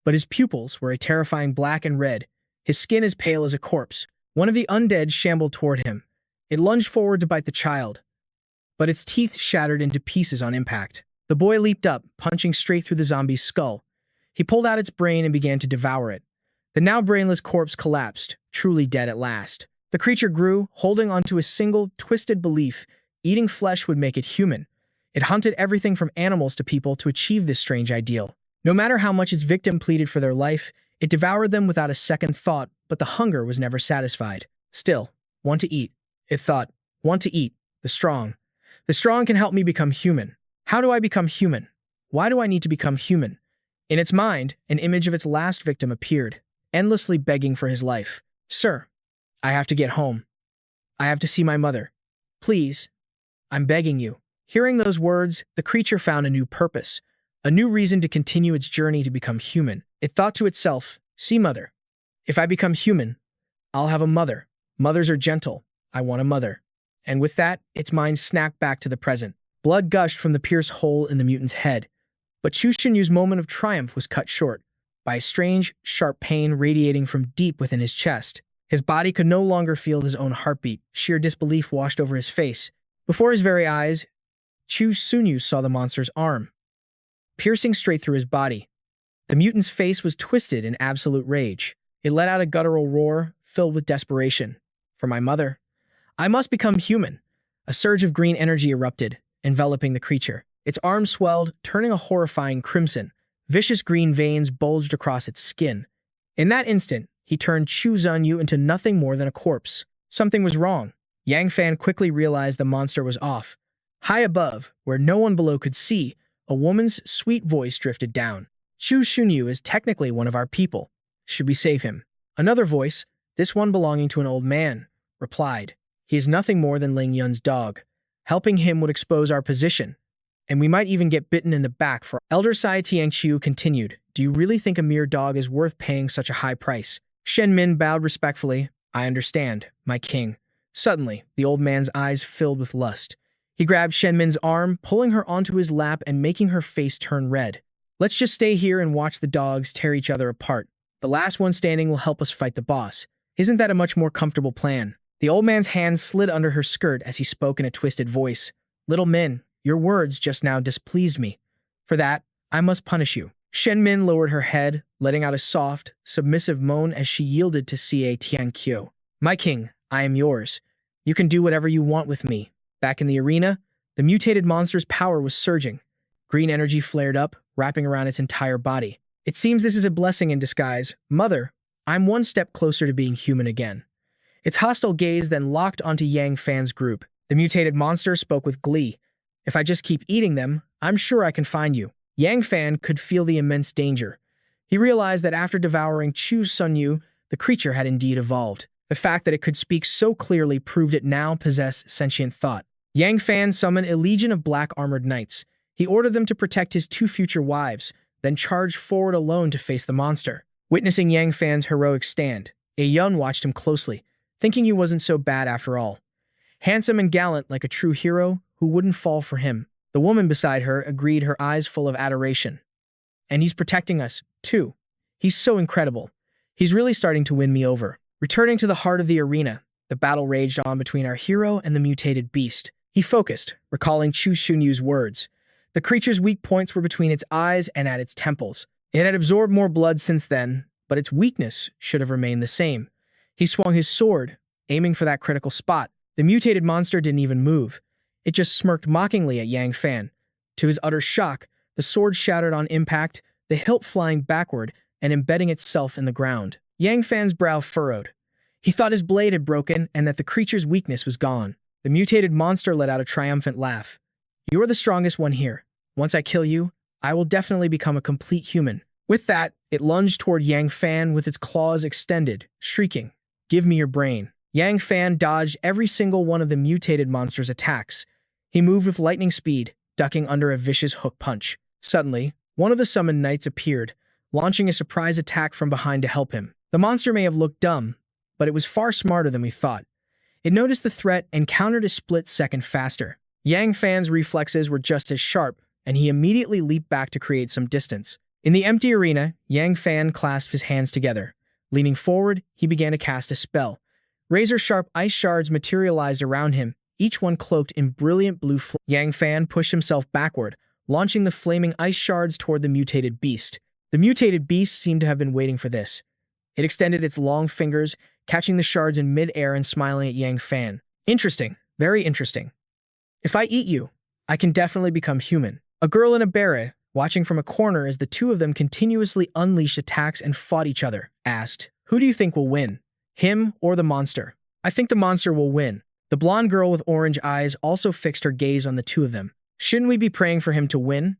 But his pupils were a terrifying black and red, his skin as pale as a corpse. One of the undead shambled toward him. It lunged forward to bite the child, but its teeth shattered into pieces on impact. The boy leaped up, punching straight through the zombie's skull. He pulled out its brain and began to devour it. The now brainless corpse collapsed, truly dead at last. The creature grew, holding onto a single, twisted belief: eating flesh would make it human. It hunted everything from animals to people to achieve this strange ideal. No matter how much its victim pleaded for their life, it devoured them without a second thought, but the hunger was never satisfied. Still, want to eat, it thought. Want to eat. The strong. The strong can help me become human. How do I become human? Why do I need to become human? In its mind, an image of its last victim appeared, endlessly begging for his life. Sir, I have to get home. I have to see my mother. Please, I'm begging you. Hearing those words, the creature found a new purpose, a new reason to continue its journey to become human. It thought to itself, see, mother, if I become human, I'll have a mother. Mothers are gentle. I want a mother. And with that, its mind snapped back to the present. Blood gushed from the pierced hole in the mutant's head. But Chu Xunyu's moment of triumph was cut short by a strange, sharp pain radiating from deep within his chest. His body could no longer feel his own heartbeat. Sheer disbelief washed over his face. Before his very eyes, Chu Xunyu saw the monster's arm, piercing straight through his body. The mutant's face was twisted in absolute rage. It let out a guttural roar, filled with desperation. For my mother, I must become human. A surge of green energy erupted, enveloping the creature. Its arm swelled, turning a horrifying crimson. Vicious green veins bulged across its skin. In that instant, he turned Chu Xunyu into nothing more than a corpse. Something was wrong. Yang Fan quickly realized the monster was off. High above, where no one below could see, a woman's sweet voice drifted down. Chu Xunyu is technically one of our people. Should we save him? Another voice, this one belonging to an old man, replied. He is nothing more than Ling Yun's dog. Helping him would expose our position, and we might even get bitten in the back for— Elder Sai Tiangqiu continued. Do you really think a mere dog is worth paying such a high price? Shen Min bowed respectfully. I understand, my king. Suddenly, the old man's eyes filled with lust. He grabbed Shen Min's arm, pulling her onto his lap and making her face turn red. Let's just stay here and watch the dogs tear each other apart. The last one standing will help us fight the boss. Isn't that a much more comfortable plan? The old man's hand slid under her skirt as he spoke in a twisted voice. Little Min, your words just now displeased me. For that, I must punish you. Shen Min lowered her head, letting out a soft, submissive moan as she yielded to Ca Tianqiu. My king, I am yours. You can do whatever you want with me. Back in the arena, the mutated monster's power was surging. Green energy flared up, wrapping around its entire body. It seems this is a blessing in disguise. Mother, I'm one step closer to being human again. Its hostile gaze then locked onto Yang Fan's group. The mutated monster spoke with glee. If I just keep eating them, I'm sure I can find you. Yang Fan could feel the immense danger. He realized that after devouring Chu Xunyu, the creature had indeed evolved. The fact that it could speak so clearly proved it now possessed sentient thought. Yang Fan summoned a legion of black armored knights. He ordered them to protect his two future wives, then charged forward alone to face the monster. Witnessing Yang Fan's heroic stand, A Yun watched him closely, thinking he wasn't so bad after all. Handsome and gallant like a true hero, who wouldn't fall for him? The woman beside her agreed, her eyes full of adoration. And he's protecting us, too. He's so incredible. He's really starting to win me over. Returning to the heart of the arena, the battle raged on between our hero and the mutated beast. He focused, recalling Chu Xunyu's words. The creature's weak points were between its eyes and at its temples. It had absorbed more blood since then, but its weakness should have remained the same. He swung his sword, aiming for that critical spot. The mutated monster didn't even move. It just smirked mockingly at Yang Fan. To his utter shock, the sword shattered on impact, the hilt flying backward and embedding itself in the ground. Yang Fan's brow furrowed. He thought his blade had broken and that the creature's weakness was gone. The mutated monster let out a triumphant laugh. You're the strongest one here. Once I kill you, I will definitely become a complete human. With that, it lunged toward Yang Fan with its claws extended, shrieking, Give me your brain. Yang Fan dodged every single one of the mutated monster's attacks. He moved with lightning speed, ducking under a vicious hook punch. Suddenly, one of the summoned knights appeared, launching a surprise attack from behind to help him. The monster may have looked dumb, but it was far smarter than we thought. It noticed the threat and countered a split second faster. Yang Fan's reflexes were just as sharp, and he immediately leaped back to create some distance. In the empty arena, Yang Fan clasped his hands together. Leaning forward, he began to cast a spell. Razor-sharp ice shards materialized around him, each one cloaked in brilliant blue flame. Yang Fan pushed himself backward, launching the flaming ice shards toward the mutated beast. The mutated beast seemed to have been waiting for this. It extended its long fingers, catching the shards in mid-air and smiling at Yang Fan. Interesting. Very interesting. If I eat you, I can definitely become human. A girl in a beret, watching from a corner as the two of them continuously unleashed attacks and fought each other, asked, "Who do you think will win? Him or the monster?" "I think the monster will win." The blonde girl with orange eyes also fixed her gaze on the two of them. "Shouldn't we be praying for him to win?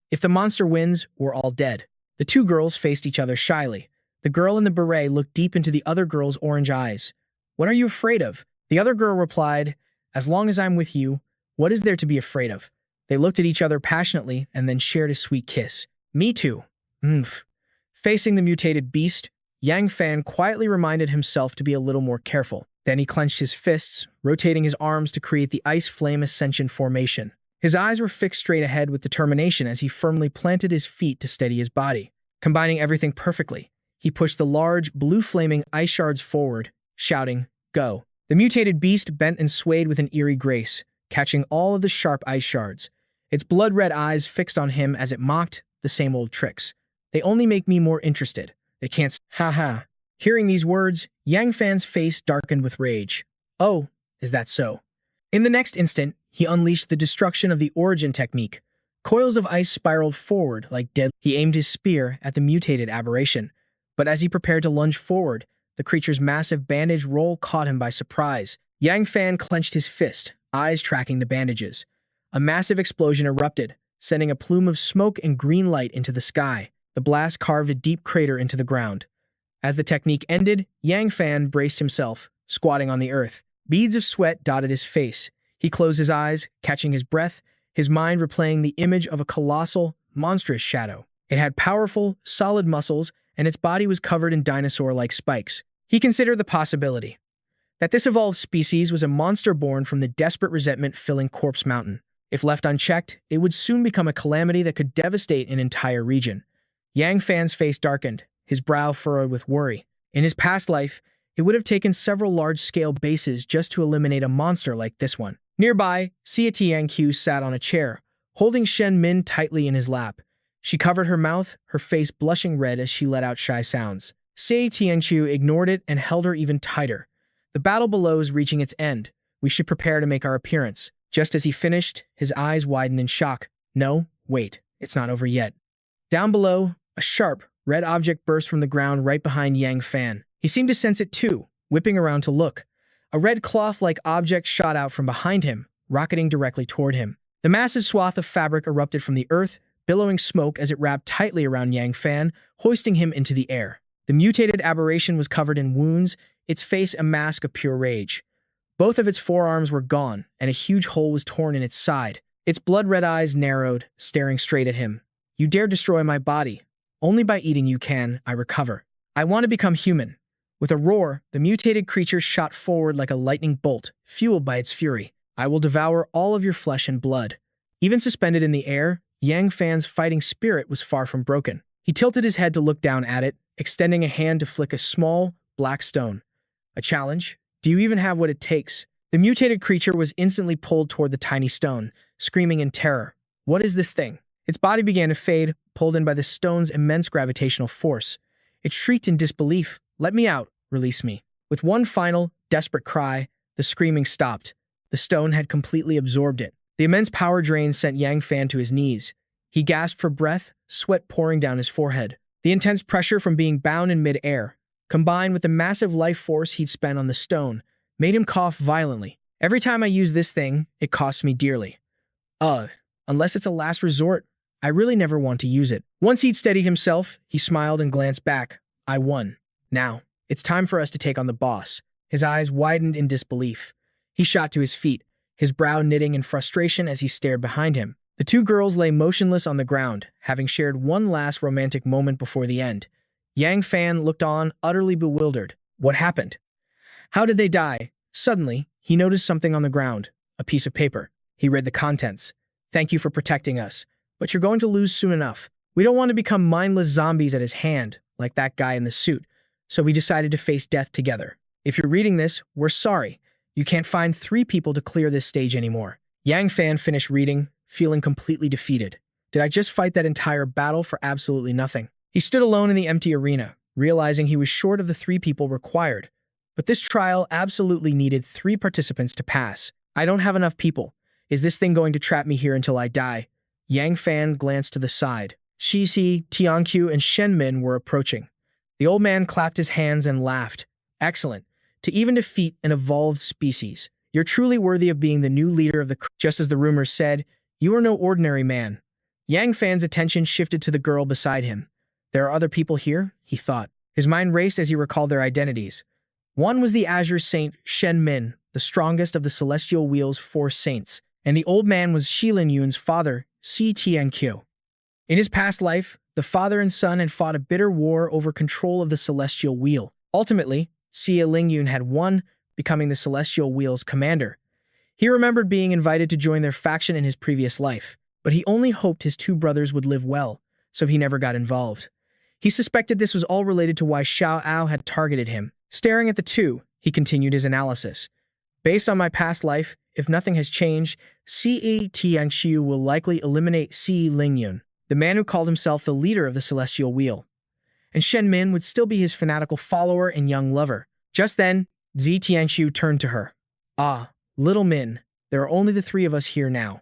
If the monster wins, we're all dead." The two girls faced each other shyly. The girl in the beret looked deep into the other girl's orange eyes. "What are you afraid of?" The other girl replied, "As long as I'm with you, what is there to be afraid of?" They looked at each other passionately and then shared a sweet kiss. "Me too." Oomph. Facing the mutated beast, Yang Fan quietly reminded himself to be a little more careful. Then he clenched his fists, rotating his arms to create the ice flame ascension formation. His eyes were fixed straight ahead with determination as he firmly planted his feet to steady his body. Combining everything perfectly, he pushed the large, blue flaming ice shards forward, shouting, "Go." The mutated beast bent and swayed with an eerie grace, catching all of the sharp ice shards. Its blood-red eyes fixed on him as it mocked the same old tricks. "They only make me more interested. They can't ha ha." Hearing these words, Yang Fan's face darkened with rage. "Oh, is that so?" In the next instant, he unleashed the destruction of the origin technique. Coils of ice spiraled forward like dead. He aimed his spear at the mutated aberration, but as he prepared to lunge forward, the creature's massive bandage roll caught him by surprise. Yang Fan clenched his fist, eyes tracking the bandages. A massive explosion erupted, sending a plume of smoke and green light into the sky. The blast carved a deep crater into the ground. As the technique ended, Yang Fan braced himself, squatting on the earth. Beads of sweat dotted his face. He closed his eyes, catching his breath, his mind replaying the image of a colossal, monstrous shadow. It had powerful, solid muscles, and its body was covered in dinosaur-like spikes. He considered the possibility that this evolved species was a monster born from the desperate resentment filling Corpse Mountain. If left unchecked, it would soon become a calamity that could devastate an entire region. Yang Fan's face darkened, his brow furrowed with worry. In his past life, it would have taken several large-scale bases just to eliminate a monster like this one. Nearby, Xia Tianqiu sat on a chair, holding Shen Min tightly in his lap. She covered her mouth, her face blushing red as she let out shy sounds. Xia Tianqiu ignored it and held her even tighter. "The battle below is reaching its end. We should prepare to make our appearance." Just as he finished, his eyes widened in shock. "No, wait, it's not over yet." Down below, a sharp, red object burst from the ground right behind Yang Fan. He seemed to sense it too, whipping around to look. A red cloth-like object shot out from behind him, rocketing directly toward him. The massive swath of fabric erupted from the earth, billowing smoke as it wrapped tightly around Yang Fan, hoisting him into the air. The mutated aberration was covered in wounds, its face a mask of pure rage. Both of its forearms were gone, and a huge hole was torn in its side. Its blood-red eyes narrowed, staring straight at him. "You dare destroy my body. Only by eating you can I recover. I want to become human." With a roar, the mutated creature shot forward like a lightning bolt, fueled by its fury. "I will devour all of your flesh and blood." Even suspended in the air, Yang Fan's fighting spirit was far from broken. He tilted his head to look down at it, extending a hand to flick a small, black stone. "A challenge? Do you even have what it takes?" The mutated creature was instantly pulled toward the tiny stone, screaming in terror. "What is this thing?" Its body began to fade, pulled in by the stone's immense gravitational force. It shrieked in disbelief. "Let me out! Release me!" With one final, desperate cry, the screaming stopped. The stone had completely absorbed it. The immense power drain sent Yang Fan to his knees. He gasped for breath, sweat pouring down his forehead. The intense pressure from being bound in mid-air, combined with the massive life force he'd spent on the stone, made him cough violently. "Every time I use this thing, it costs me dearly. Unless it's a last resort, I really never want to use it." Once he'd steadied himself, he smiled and glanced back. "I won. Now, it's time for us to take on the boss." His eyes widened in disbelief. He shot to his feet, his brow knitting in frustration as he stared behind him. The two girls lay motionless on the ground, having shared one last romantic moment before the end. Yang Fan looked on, utterly bewildered. What happened? How did they die? Suddenly, he noticed something on the ground, a piece of paper. He read the contents. "Thank you for protecting us, but you're going to lose soon enough. We don't want to become mindless zombies at his hand, like that guy in the suit, so we decided to face death together. If you're reading this, we're sorry. You can't find 3 people to clear this stage anymore." Yang Fan finished reading, feeling completely defeated. Did I just fight that entire battle for absolutely nothing? He stood alone in the empty arena, realizing he was short of the 3 people required. But this trial absolutely needed 3 participants to pass. I don't have enough people. Is this thing going to trap me here until I die? Yang Fan glanced to the side. Shishi, Tianqiu, and Shen Min were approaching. The old man clapped his hands and laughed. Excellent. To even defeat an evolved species. You're truly worthy of being the new leader of the just as the rumors said, you are no ordinary man. Yang Fan's attention shifted to the girl beside him. There are other people here, he thought. His mind raced as he recalled their identities. One was the Azure Saint Shen Min, the strongest of the Celestial Wheel's 4 saints, and the old man was Shilin Yun's father, Si Tianqiu. In his past life, the father and son had fought a bitter war over control of the Celestial Wheel. Ultimately, Xie Lingyun had won, becoming the Celestial Wheel's commander. He remembered being invited to join their faction in his previous life, but he only hoped his 2 brothers would live well, so he never got involved. He suspected this was all related to why Xiao Ao had targeted him. Staring at the 2, he continued his analysis. Based on my past life, if nothing has changed, Ce Tianxiu will likely eliminate Xie Lingyun, the man who called himself the leader of the Celestial Wheel. And Shen Min would still be his fanatical follower and young lover. Just then, Zi Tianxiu turned to her. Ah, little Min, there are only the 3 of us here now.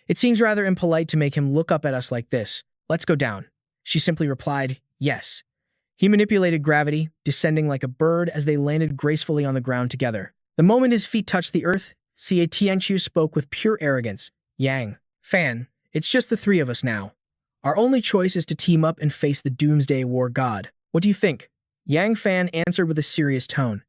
It seems rather impolite to make him look up at us like this. Let's go down. She simply replied, yes. He manipulated gravity, descending like a bird as they landed gracefully on the ground together. The moment his feet touched the earth, Xie Tianqiu spoke with pure arrogance. Yang, Fan, it's just the 3 of us now. Our only choice is to team up and face the Doomsday War God. What do you think? Yang Fan answered with a serious tone.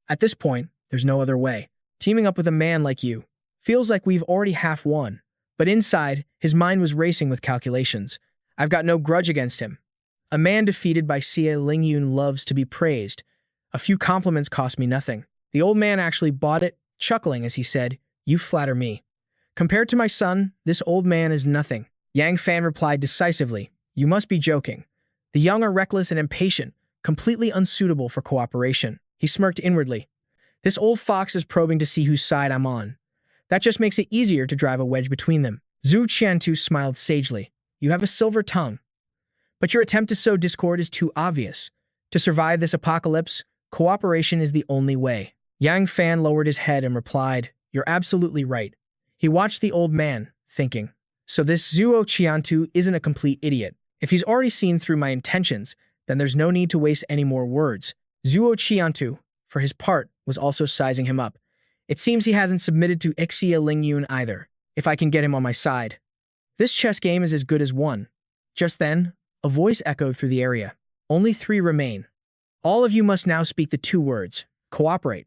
At this point, there's no other way. Teaming up with a man like you feels like we've already half won. But inside, his mind was racing with calculations. I've got no grudge against him. A man defeated by Xie Lingyun loves to be praised. A few compliments cost me nothing. The old man actually bought it, chuckling as he said, you flatter me. Compared to my son, this old man is nothing. Yang Fan replied decisively, you must be joking. The young are reckless and impatient, completely unsuitable for cooperation. He smirked inwardly. This old fox is probing to see whose side I'm on. That just makes it easier to drive a wedge between them. Zhu Qiantu smiled sagely. You have a silver tongue. But your attempt to sow discord is too obvious. To survive this apocalypse, cooperation is the only way. Yang Fan lowered his head and replied, you're absolutely right. He watched the old man, thinking, so this Zhuo Qiantu isn't a complete idiot. If he's already seen through my intentions, then there's no need to waste any more words. Zhuo Qiantu, for his part, was also sizing him up. It seems he hasn't submitted to Xie Lingyun either, if I can get him on my side. This chess game is as good as won. Just then, a voice echoed through the area. Only 3 remain. All of you must now speak the 2 words, cooperate.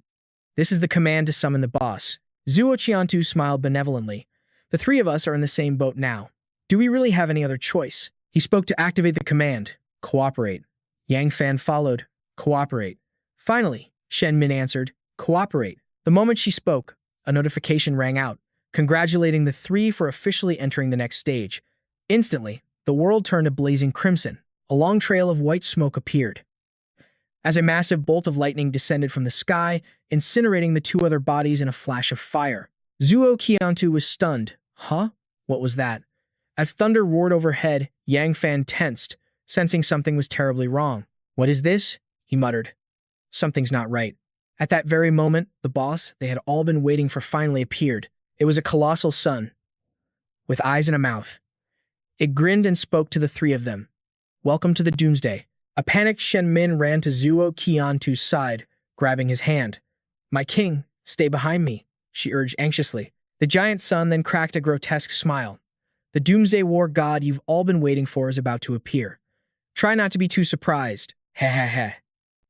This is the command to summon the boss. Zhuo Qiantu smiled benevolently. The 3 of us are in the same boat now. Do we really have any other choice? He spoke to activate the command, cooperate. Yang Fan followed, cooperate. Finally, Shen Min answered, cooperate. The moment she spoke, a notification rang out, congratulating the 3 for officially entering the next stage. Instantly, the world turned a blazing crimson. A long trail of white smoke appeared, as a massive bolt of lightning descended from the sky, incinerating the 2 other bodies in a flash of fire. Zhuo Qiantu was stunned. Huh? What was that? As thunder roared overhead, Yang Fan tensed, sensing something was terribly wrong. What is this? He muttered. Something's not right. At that very moment, the boss they had all been waiting for finally appeared. It was a colossal sun, with eyes and a mouth. It grinned and spoke to the 3 of them. Welcome to the Doomsday. A panicked Shen Min ran to Zhuo Qiantu's side, grabbing his hand. My king, stay behind me, she urged anxiously. The giant sun then cracked a grotesque smile. The Doomsday War God you've all been waiting for is about to appear. Try not to be too surprised. Heh heh heh.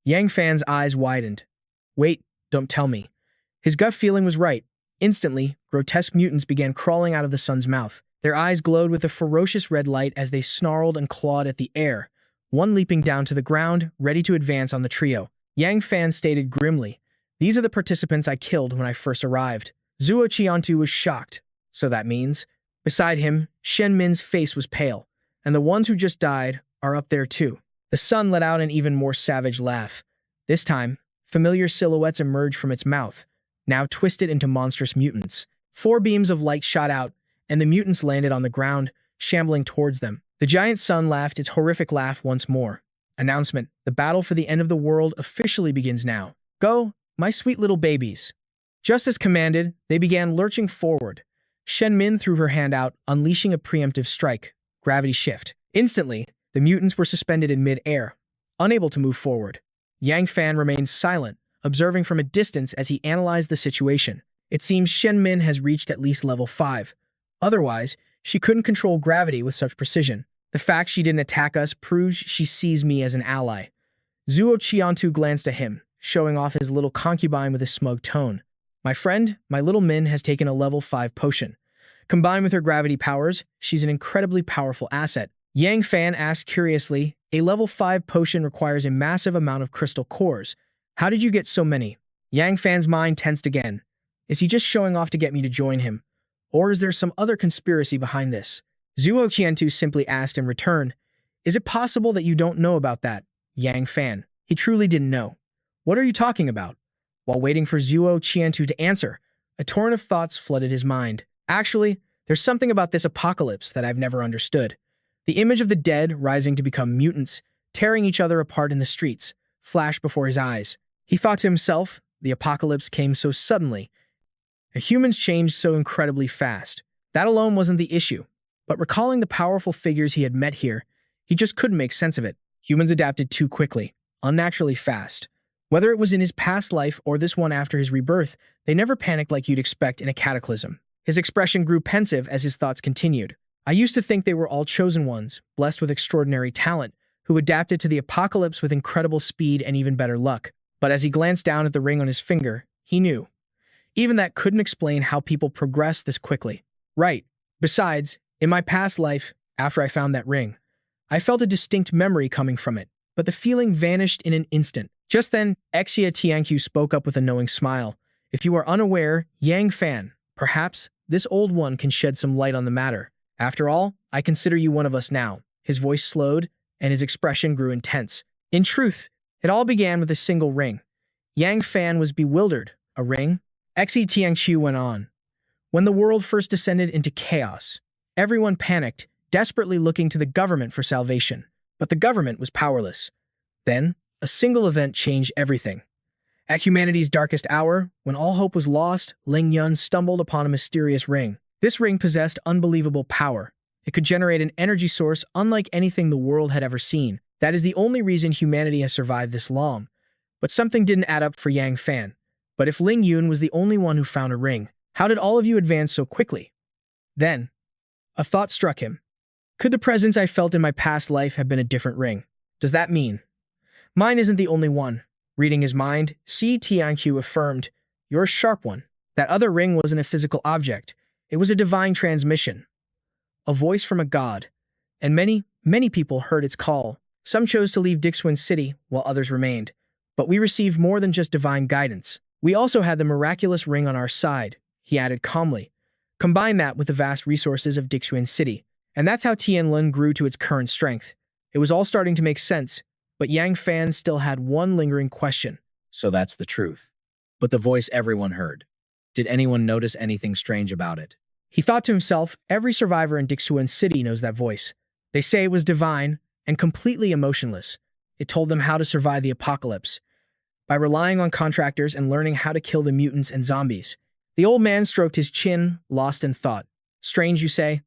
Yang Fan's eyes widened. Wait, don't tell me. His gut feeling was right. Instantly, grotesque mutants began crawling out of the sun's mouth. Their eyes glowed with a ferocious red light as they snarled and clawed at the air, one leaping down to the ground, ready to advance on the trio. Yang Fan stated grimly, these are the participants I killed when I first arrived. Zhuo Qiantu was shocked. So that means? Beside him, Shen Min's face was pale, and the ones who just died are up there too. The sun let out an even more savage laugh. This time, familiar silhouettes emerged from its mouth, now twisted into monstrous mutants. 4 beams of light shot out, and the mutants landed on the ground, shambling towards them. The giant sun laughed its horrific laugh once more. Announcement: the battle for the end of the world officially begins now. Go, my sweet little babies. Just as commanded, they began lurching forward. Shen Min threw her hand out, unleashing a preemptive strike. Gravity shift. Instantly, the mutants were suspended in mid-air, unable to move forward. Yang Fan remained silent, observing from a distance as he analyzed the situation. It seems Shen Min has reached at least level 5. Otherwise, she couldn't control gravity with such precision. The fact she didn't attack us proves she sees me as an ally. Zuo Qiantu glanced at him, showing off his little concubine with a smug tone. My friend, my little Min has taken a level 5 potion. Combined with her gravity powers, she's an incredibly powerful asset. Yang Fan asked curiously, a level 5 potion requires a massive amount of crystal cores. How did you get so many? Yang Fan's mind tensed again. Is he just showing off to get me to join him? Or is there some other conspiracy behind this? Zuo Qiantu simply asked in return, is it possible that you don't know about that, Yang Fan? He truly didn't know. What are you talking about? While waiting for Zuo Qiantu to answer, a torrent of thoughts flooded his mind. Actually, there's something about this apocalypse that I've never understood. The image of the dead rising to become mutants, tearing each other apart in the streets, flashed before his eyes. He thought to himself, the apocalypse came so suddenly. Humans changed so incredibly fast. That alone wasn't the issue. But recalling the powerful figures he had met here, he just couldn't make sense of it. Humans adapted too quickly, unnaturally fast. Whether it was in his past life or this one after his rebirth, they never panicked like you'd expect in a cataclysm. His expression grew pensive as his thoughts continued. I used to think they were all chosen ones, blessed with extraordinary talent, who adapted to the apocalypse with incredible speed and even better luck. But as he glanced down at the ring on his finger, he knew. Even that couldn't explain how people progressed this quickly. Right. Besides, in my past life, after I found that ring, I felt a distinct memory coming from it, but the feeling vanished in an instant. Just then, Xia Tianqiu spoke up with a knowing smile. If you are unaware, Yang Fan, perhaps this old one can shed some light on the matter. After all, I consider you one of us now. His voice slowed, and his expression grew intense. In truth, it all began with a single ring. Yang Fan was bewildered. A ring? Xia Tianqiu went on. When the world first descended into chaos, everyone panicked, desperately looking to the government for salvation. But the government was powerless. Then, a single event changed everything. At humanity's darkest hour, when all hope was lost, Ling Yun stumbled upon a mysterious ring. This ring possessed unbelievable power. It could generate an energy source unlike anything the world had ever seen. That is the only reason humanity has survived this long. But something didn't add up for Yang Fan. But if Ling Yun was the only one who found a ring, how did all of you advance so quickly? Then, a thought struck him. Could the presence I felt in my past life have been a different ring? Does that mean mine isn't the only one? Reading his mind, Xia Tianqiu affirmed, you're a sharp one. That other ring wasn't a physical object. It was a divine transmission. A voice from a god. And many people heard its call. Some chose to leave Dixuan City, while others remained. But we received more than just divine guidance. We also had the miraculous ring on our side, he added calmly. Combine that with the vast resources of Dixuan City. And that's how Tianlin grew to its current strength. It was all starting to make sense, but Yang Fan still had one lingering question. So that's the truth. But the voice everyone heard. Did anyone notice anything strange about it? He thought to himself, every survivor in Dixuan City knows that voice. They say it was divine and completely emotionless. It told them how to survive the apocalypse by relying on contractors and learning how to kill the mutants and zombies. The old man stroked his chin, lost in thought. Strange, you say?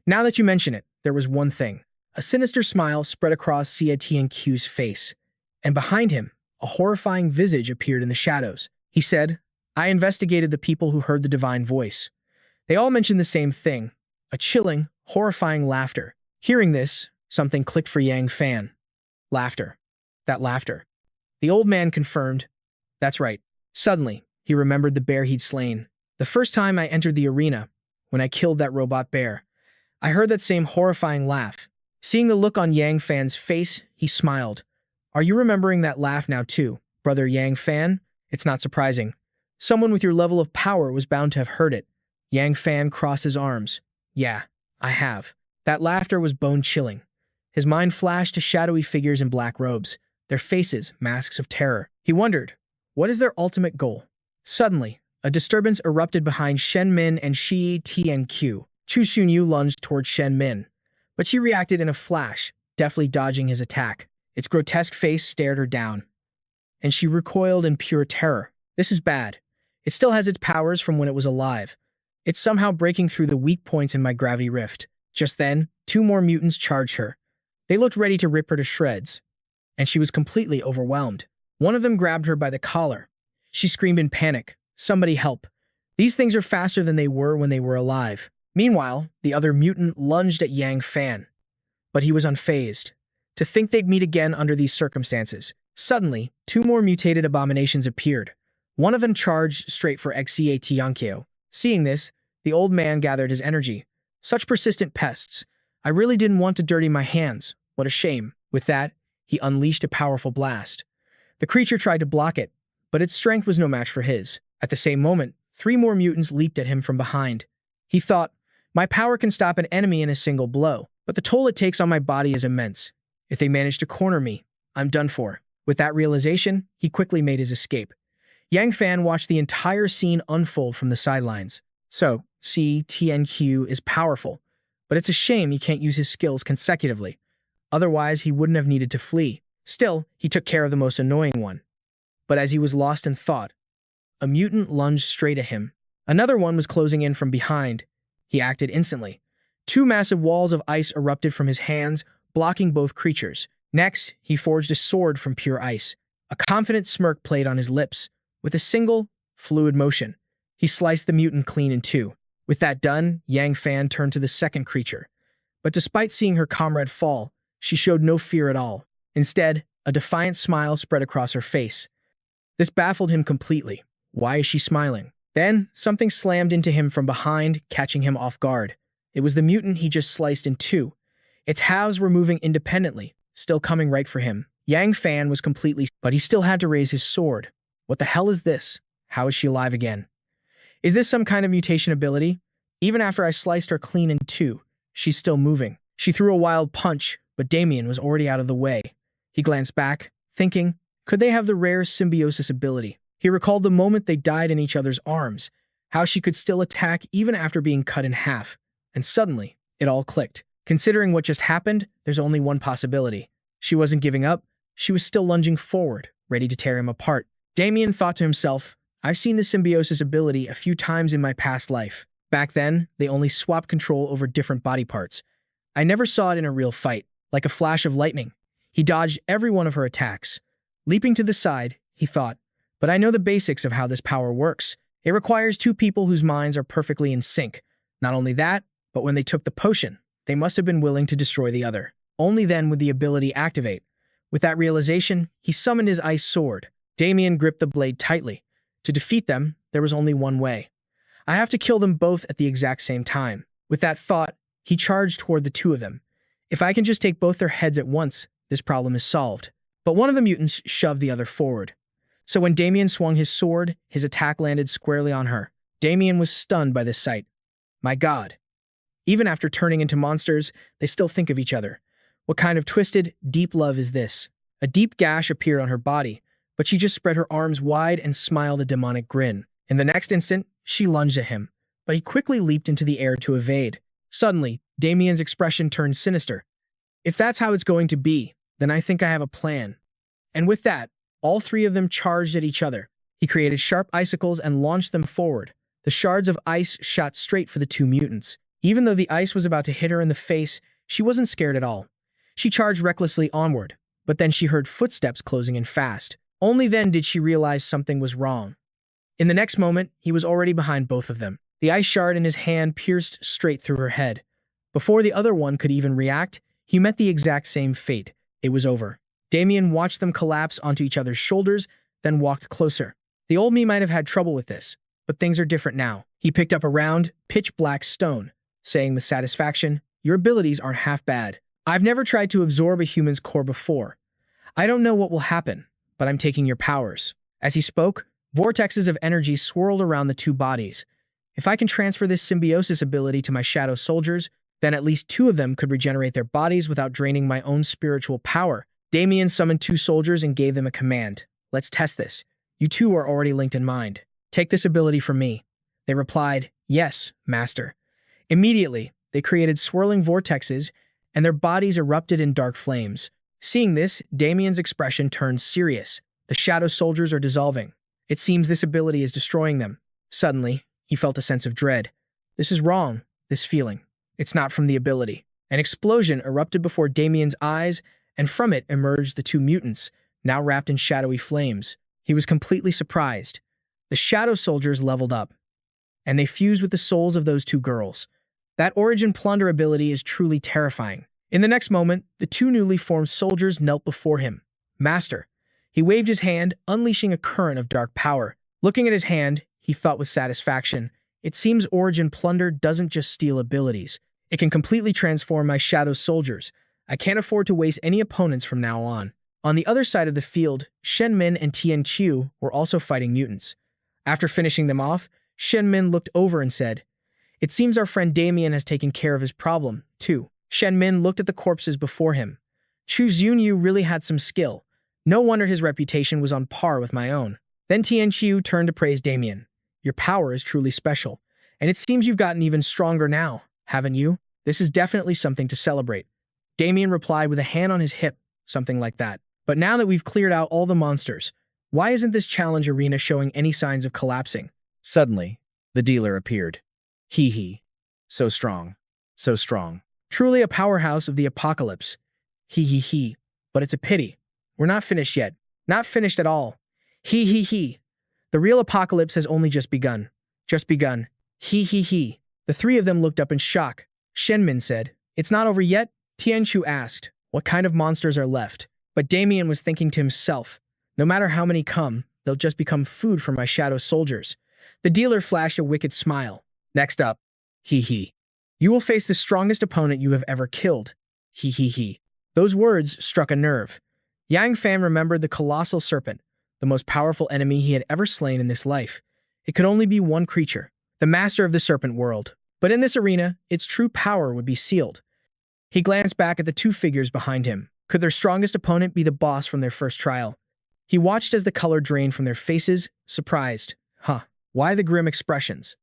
Now that you mention it, there was one thing. A sinister smile spread across Xia Tianqiu's face, and behind him, a horrifying visage appeared in the shadows. He said, I investigated the people who heard the divine voice. They all mentioned the same thing, a chilling, horrifying laughter. Hearing this, something clicked for Yang Fan. Laughter. That laughter. The old man confirmed, that's right. Suddenly, he remembered the bear he'd slain. The first time I entered the arena, when I killed that robot bear, I heard that same horrifying laugh. Seeing the look on Yang Fan's face, he smiled. Are you remembering that laugh now too, brother Yang Fan? It's not surprising. Someone with your level of power was bound to have heard it. Yang Fan crossed his arms. Yeah, I have. That laughter was bone-chilling. His mind flashed to shadowy figures in black robes, their faces masks of terror. He wondered, what is their ultimate goal? Suddenly, a disturbance erupted behind Shen Min and Xia Tianqiu. Chu Xunyu lunged toward Shen Min, but she reacted in a flash, deftly dodging his attack. Its grotesque face stared her down, and she recoiled in pure terror. This is bad. It still has its powers from when it was alive. It's somehow breaking through the weak points in my gravity rift. Just then, two more mutants charged her. They looked ready to rip her to shreds, and she was completely overwhelmed. One of them grabbed her by the collar. She screamed in panic, "Somebody help. These things are faster than they were when they were alive." Meanwhile, the other mutant lunged at Yang Fan, but he was unfazed. To think they'd meet again under these circumstances. Suddenly, two more mutated abominations appeared. One of them charged straight for Xie Tiankyo. Seeing this, the old man gathered his energy. Such persistent pests. I really didn't want to dirty my hands. What a shame. With that, he unleashed a powerful blast. The creature tried to block it, but its strength was no match for his. At the same moment, three more mutants leaped at him from behind. He thought, my power can stop an enemy in a single blow, but the toll it takes on my body is immense. If they manage to corner me, I'm done for. With that realization, he quickly made his escape. Yang Fan watched the entire scene unfold from the sidelines. So, CTNQ is powerful, but it's a shame he can't use his skills consecutively. Otherwise, he wouldn't have needed to flee. Still, he took care of the most annoying one. But as he was lost in thought, a mutant lunged straight at him. Another one was closing in from behind. He acted instantly. Two massive walls of ice erupted from his hands, blocking both creatures. Next, he forged a sword from pure ice. A confident smirk played on his lips. With a single, fluid motion, he sliced the mutant clean in two. With that done, Yang Fan turned to the second creature. But despite seeing her comrade fall, she showed no fear at all. Instead, a defiant smile spread across her face. This baffled him completely. Why is she smiling? Then, something slammed into him from behind, catching him off guard. It was the mutant he just sliced in two. Its halves were moving independently, still coming right for him. Yang Fan was completely, but he still had to raise his sword. What the hell is this? How is she alive again? Is this some kind of mutation ability? Even after I sliced her clean in two, she's still moving. She threw a wild punch, but Damien was already out of the way. He glanced back, thinking, could they have the rare symbiosis ability? He recalled the moment they died in each other's arms, how she could still attack even after being cut in half. And suddenly, it all clicked. Considering what just happened, there's only one possibility. She wasn't giving up. She was still lunging forward, ready to tear him apart. Damien thought to himself, I've seen the symbiosis ability a few times in my past life. Back then, they only swapped control over different body parts. I never saw it in a real fight. Like a flash of lightning, he dodged every one of her attacks. Leaping to the side, he thought, but I know the basics of how this power works. It requires two people whose minds are perfectly in sync. Not only that, but when they took the potion, they must have been willing to destroy the other. Only then would the ability activate. With that realization, he summoned his ice sword. Damien gripped the blade tightly. To defeat them, there was only one way. I have to kill them both at the exact same time. With that thought, he charged toward the two of them. If I can just take both their heads at once, this problem is solved. But one of the mutants shoved the other forward. So when Damien swung his sword, his attack landed squarely on her. Damien was stunned by this sight. My God. Even after turning into monsters, they still think of each other. What kind of twisted, deep love is this? A deep gash appeared on her body, but she just spread her arms wide and smiled a demonic grin. In the next instant, she lunged at him, but he quickly leaped into the air to evade. Suddenly, Damien's expression turned sinister. If that's how it's going to be, then I think I have a plan. And with that, all three of them charged at each other. He created sharp icicles and launched them forward. The shards of ice shot straight for the two mutants. Even though the ice was about to hit her in the face, she wasn't scared at all. She charged recklessly onward, but then she heard footsteps closing in fast. Only then did she realize something was wrong. In the next moment, he was already behind both of them. The ice shard in his hand pierced straight through her head. Before the other one could even react, he met the exact same fate. It was over. Damien watched them collapse onto each other's shoulders, then walked closer. The old me might have had trouble with this, but things are different now. He picked up a round, pitch-black stone, saying with satisfaction, your abilities aren't half bad. I've never tried to absorb a human's core before. I don't know what will happen, but I'm taking your powers. As he spoke, vortexes of energy swirled around the two bodies. If I can transfer this symbiosis ability to my shadow soldiers, then at least two of them could regenerate their bodies without draining my own spiritual power. Damien summoned two soldiers and gave them a command. Let's test this. You two are already linked in mind. Take this ability from me. They replied, yes, master. Immediately, they created swirling vortexes, and their bodies erupted in dark flames. Seeing this, Damien's expression turned serious. The shadow soldiers are dissolving. It seems this ability is destroying them. Suddenly, he felt a sense of dread. This is wrong, this feeling. It's not from the ability. An explosion erupted before Damien's eyes, and from it emerged the two mutants, now wrapped in shadowy flames. He was completely surprised. The shadow soldiers leveled up, and they fused with the souls of those two girls. That origin plunder ability is truly terrifying. In the next moment, the two newly formed soldiers knelt before him. Master. He waved his hand, unleashing a current of dark power. Looking at his hand, he thought with satisfaction, it seems origin plunder doesn't just steal abilities. It can completely transform my shadow soldiers. I can't afford to waste any opponents from now on. On the other side of the field, Shen Min and Tian Qiu were also fighting mutants. After finishing them off, Shen Min looked over and said, "It seems our friend Damien has taken care of his problem, too." Shen Min looked at the corpses before him. Chu Xunyu really had some skill. No wonder his reputation was on par with my own. Then Tian Qiu turned to praise Damien. "Your power is truly special, and it seems you've gotten even stronger now, haven't you? This is definitely something to celebrate." Damien replied with a hand on his hip, something like that. "But now that we've cleared out all the monsters, why isn't this challenge arena showing any signs of collapsing?" Suddenly, the dealer appeared. Hee hee. So strong. So strong. Truly a powerhouse of the apocalypse. Hee hee hee. But it's a pity. We're not finished yet. Not finished at all. Hee hee hee. The real apocalypse has only just begun. Just begun. Hee hee hee. The three of them looked up in shock. Shen Min said, "It's not over yet?" Tian Qiu asked, "What kind of monsters are left?" But Damien was thinking to himself, "No matter how many come, they'll just become food for my shadow soldiers." The dealer flashed a wicked smile. "Next up, hee hee. You will face the strongest opponent you have ever killed. Hee hee hee." Those words struck a nerve. Yang Fan remembered the colossal serpent, the most powerful enemy he had ever slain in this life. It could only be one creature, the master of the serpent world. But in this arena, its true power would be sealed. He glanced back at the two figures behind him. Could their strongest opponent be the boss from their first trial? He watched as the color drained from their faces, surprised. Why the grim expressions?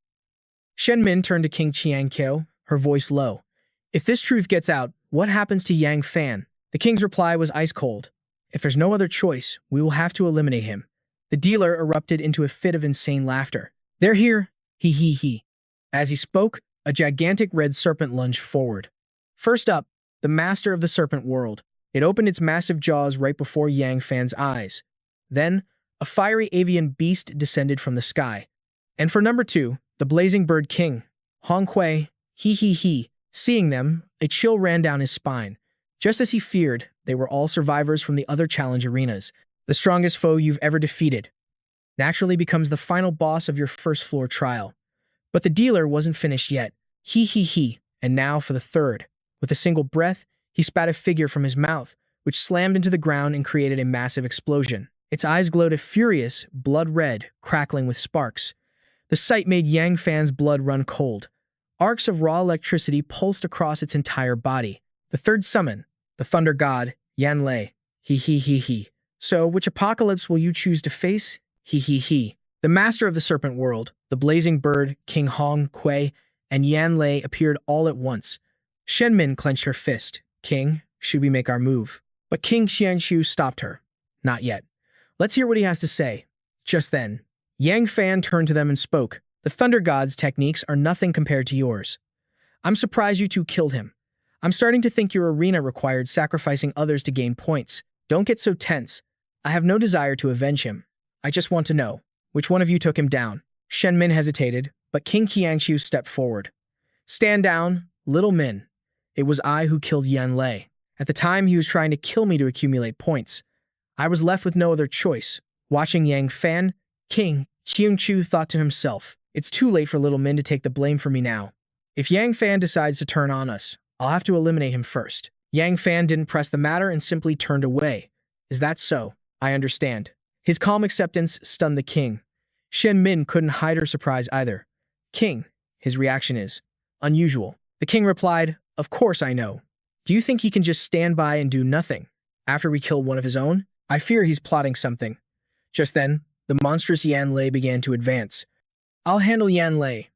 Shen Min turned to King Chiang Kyo, her voice low. "If this truth gets out, what happens to Yang Fan?" The king's reply was ice cold. "If there's no other choice, we will have to eliminate him." The dealer erupted into a fit of insane laughter. "They're here! Hee hee hee." As he spoke, a gigantic red serpent lunged forward. First up, the master of the serpent world. It opened its massive jaws right before Yang Fan's eyes. Then, a fiery avian beast descended from the sky. And for number 2, the blazing bird king, Hong Kui, hee hee hee. Seeing them, a chill ran down his spine. Just as he feared, they were all survivors from the other challenge arenas. The strongest foe you've ever defeated naturally becomes the final boss of your first floor trial. But the dealer wasn't finished yet. Hee hee hee. And now for the third. With a single breath, he spat a figure from his mouth, which slammed into the ground and created a massive explosion. Its eyes glowed a furious, blood red, crackling with sparks. The sight made Yang Fan's blood run cold. Arcs of raw electricity pulsed across its entire body. The third summon, the thunder god, Yan Lei. Hee hee hee hee. So, which apocalypse will you choose to face? Hee hee hee. The master of the serpent world, the blazing bird, King Hong Kui, and Yan Lei appeared all at once. Shen Min clenched her fist. "King, should we make our move?" But King Qianqiu stopped her. "Not yet. Let's hear what he has to say." Just then, Yang Fan turned to them and spoke. "The Thunder God's techniques are nothing compared to yours. I'm surprised you two killed him. I'm starting to think your arena required sacrificing others to gain points. Don't get so tense. I have no desire to avenge him. I just want to know, which one of you took him down?" Shen Min hesitated, but King Qianqiu stepped forward. "Stand down, little Min. It was I who killed Yan Lei. At the time, he was trying to kill me to accumulate points. I was left with no other choice." Watching Yang Fan, King Qianqiu thought to himself, "It's too late for little Min to take the blame for me now. If Yang Fan decides to turn on us, I'll have to eliminate him first." Yang Fan didn't press the matter and simply turned away. "Is that so? I understand." His calm acceptance stunned the king. Shen Min couldn't hide her surprise either. "King, his reaction is unusual." The king replied, "Of course I know. Do you think he can just stand by and do nothing after we kill one of his own? I fear he's plotting something." Just then, the monstrous Yan Lei began to advance. "I'll handle Yan Lei.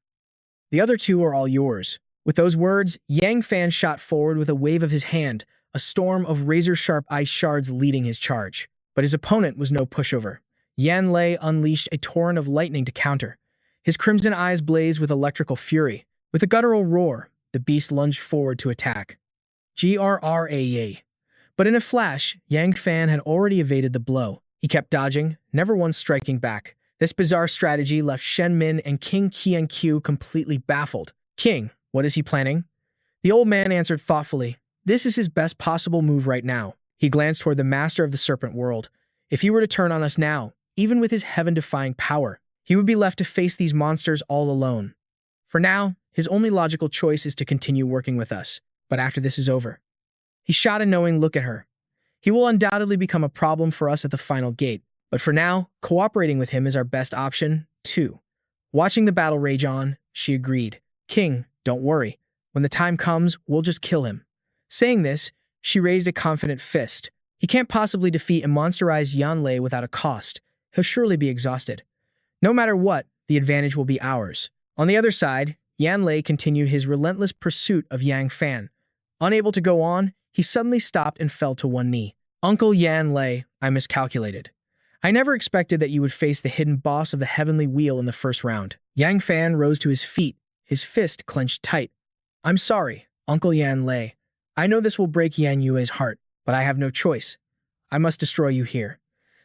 The other two are all yours." With those words, Yang Fan shot forward with a wave of his hand, a storm of razor-sharp ice shards leading his charge. But his opponent was no pushover. Yan Lei unleashed a torrent of lightning to counter. His crimson eyes blazed with electrical fury. With a guttural roar, the beast lunged forward to attack. Grrraa. But in a flash, Yang Fan had already evaded the blow. He kept dodging, never once striking back. This bizarre strategy left Shen Min and King Qianqiu completely baffled. King, what is he planning? The old man answered thoughtfully, this is his best possible move right now. He glanced toward the master of the serpent world. If he were to turn on us now, even with his heaven-defying power, he would be left to face these monsters all alone. For now, his only logical choice is to continue working with us. But after this is over. He shot a knowing look at her. He will undoubtedly become a problem for us at the final gate. But for now, cooperating with him is our best option, too. Watching the battle rage on, she agreed. King, don't worry. When the time comes, we'll just kill him. Saying this, she raised a confident fist. He can't possibly defeat a monsterized Yan Lei without a cost. He'll surely be exhausted. No matter what, the advantage will be ours. On the other side, Yan Lei continued his relentless pursuit of Yang Fan. Unable to go on, he suddenly stopped and fell to one knee. Uncle Yan Lei, I miscalculated. I never expected that you would face the hidden boss of the Heavenly Wheel in the first round. Yang Fan rose to his feet, his fist clenched tight. I'm sorry, Uncle Yan Lei. I know this will break Yan Yue's heart, but I have no choice. I must destroy you here.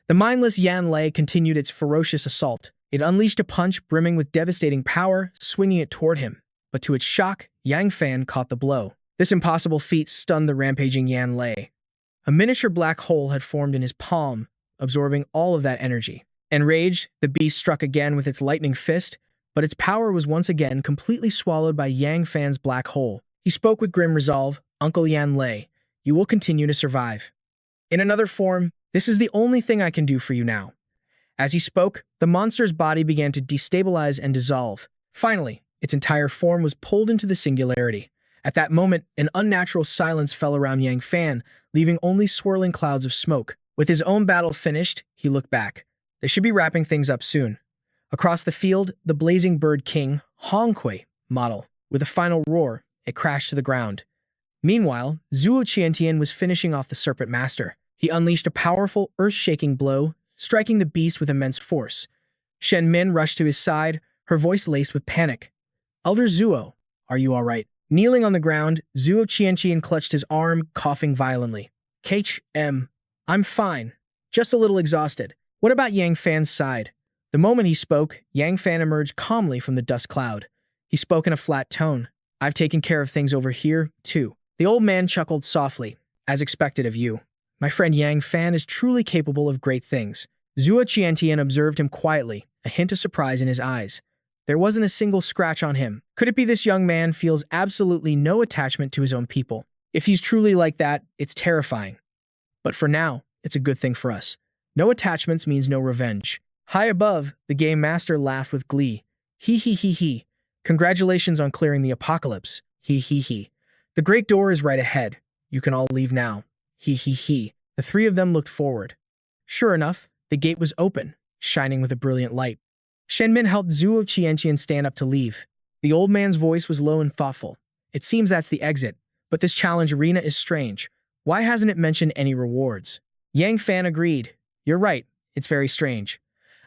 The mindless Yan Lei continued its ferocious assault. It unleashed a punch brimming with devastating power, swinging it toward him. But to its shock, Yang Fan caught the blow. This impossible feat stunned the rampaging Yan Lei. A miniature black hole had formed in his palm, absorbing all of that energy. Enraged, the beast struck again with its lightning fist, but its power was once again completely swallowed by Yang Fan's black hole. He spoke with grim resolve, Uncle Yan Lei, you will continue to survive. In another form, this is the only thing I can do for you now. As he spoke, the monster's body began to destabilize and dissolve. Finally, its entire form was pulled into the singularity. At that moment, an unnatural silence fell around Yang Fan, leaving only swirling clouds of smoke. With his own battle finished, he looked back. They should be wrapping things up soon. Across the field, the blazing bird king, Hongkui, model. With a final roar, it crashed to the ground. Meanwhile, Zhuo Qiantian was finishing off the Serpent Master. He unleashed a powerful, earth-shaking blow, striking the beast with immense force. Shen Min rushed to his side, her voice laced with panic. Elder Zhuo, are you all right? Kneeling on the ground, Zhuo Qiantian clutched his arm, coughing violently. I'm fine. Just a little exhausted. What about Yang Fan's side? The moment he spoke, Yang Fan emerged calmly from the dust cloud. He spoke in a flat tone. I've taken care of things over here, too. The old man chuckled softly, as expected of you. My friend Yang Fan is truly capable of great things. Zhuo Qiantian observed him quietly, a hint of surprise in his eyes. There wasn't a single scratch on him. Could it be this young man feels absolutely no attachment to his own people? If he's truly like that, it's terrifying. But for now, it's a good thing for us. No attachments means no revenge. High above, the game master laughed with glee. He he he he. Congratulations on clearing the apocalypse. He he he. The great door is right ahead. You can all leave now. He he he. The three of them looked forward. Sure enough, the gate was open, shining with a brilliant light. Shen Min helped Zhuo Qiantian stand up to leave. The old man's voice was low and thoughtful. It seems that's the exit, but this challenge arena is strange. Why hasn't it mentioned any rewards? Yang Fan agreed. You're right, it's very strange.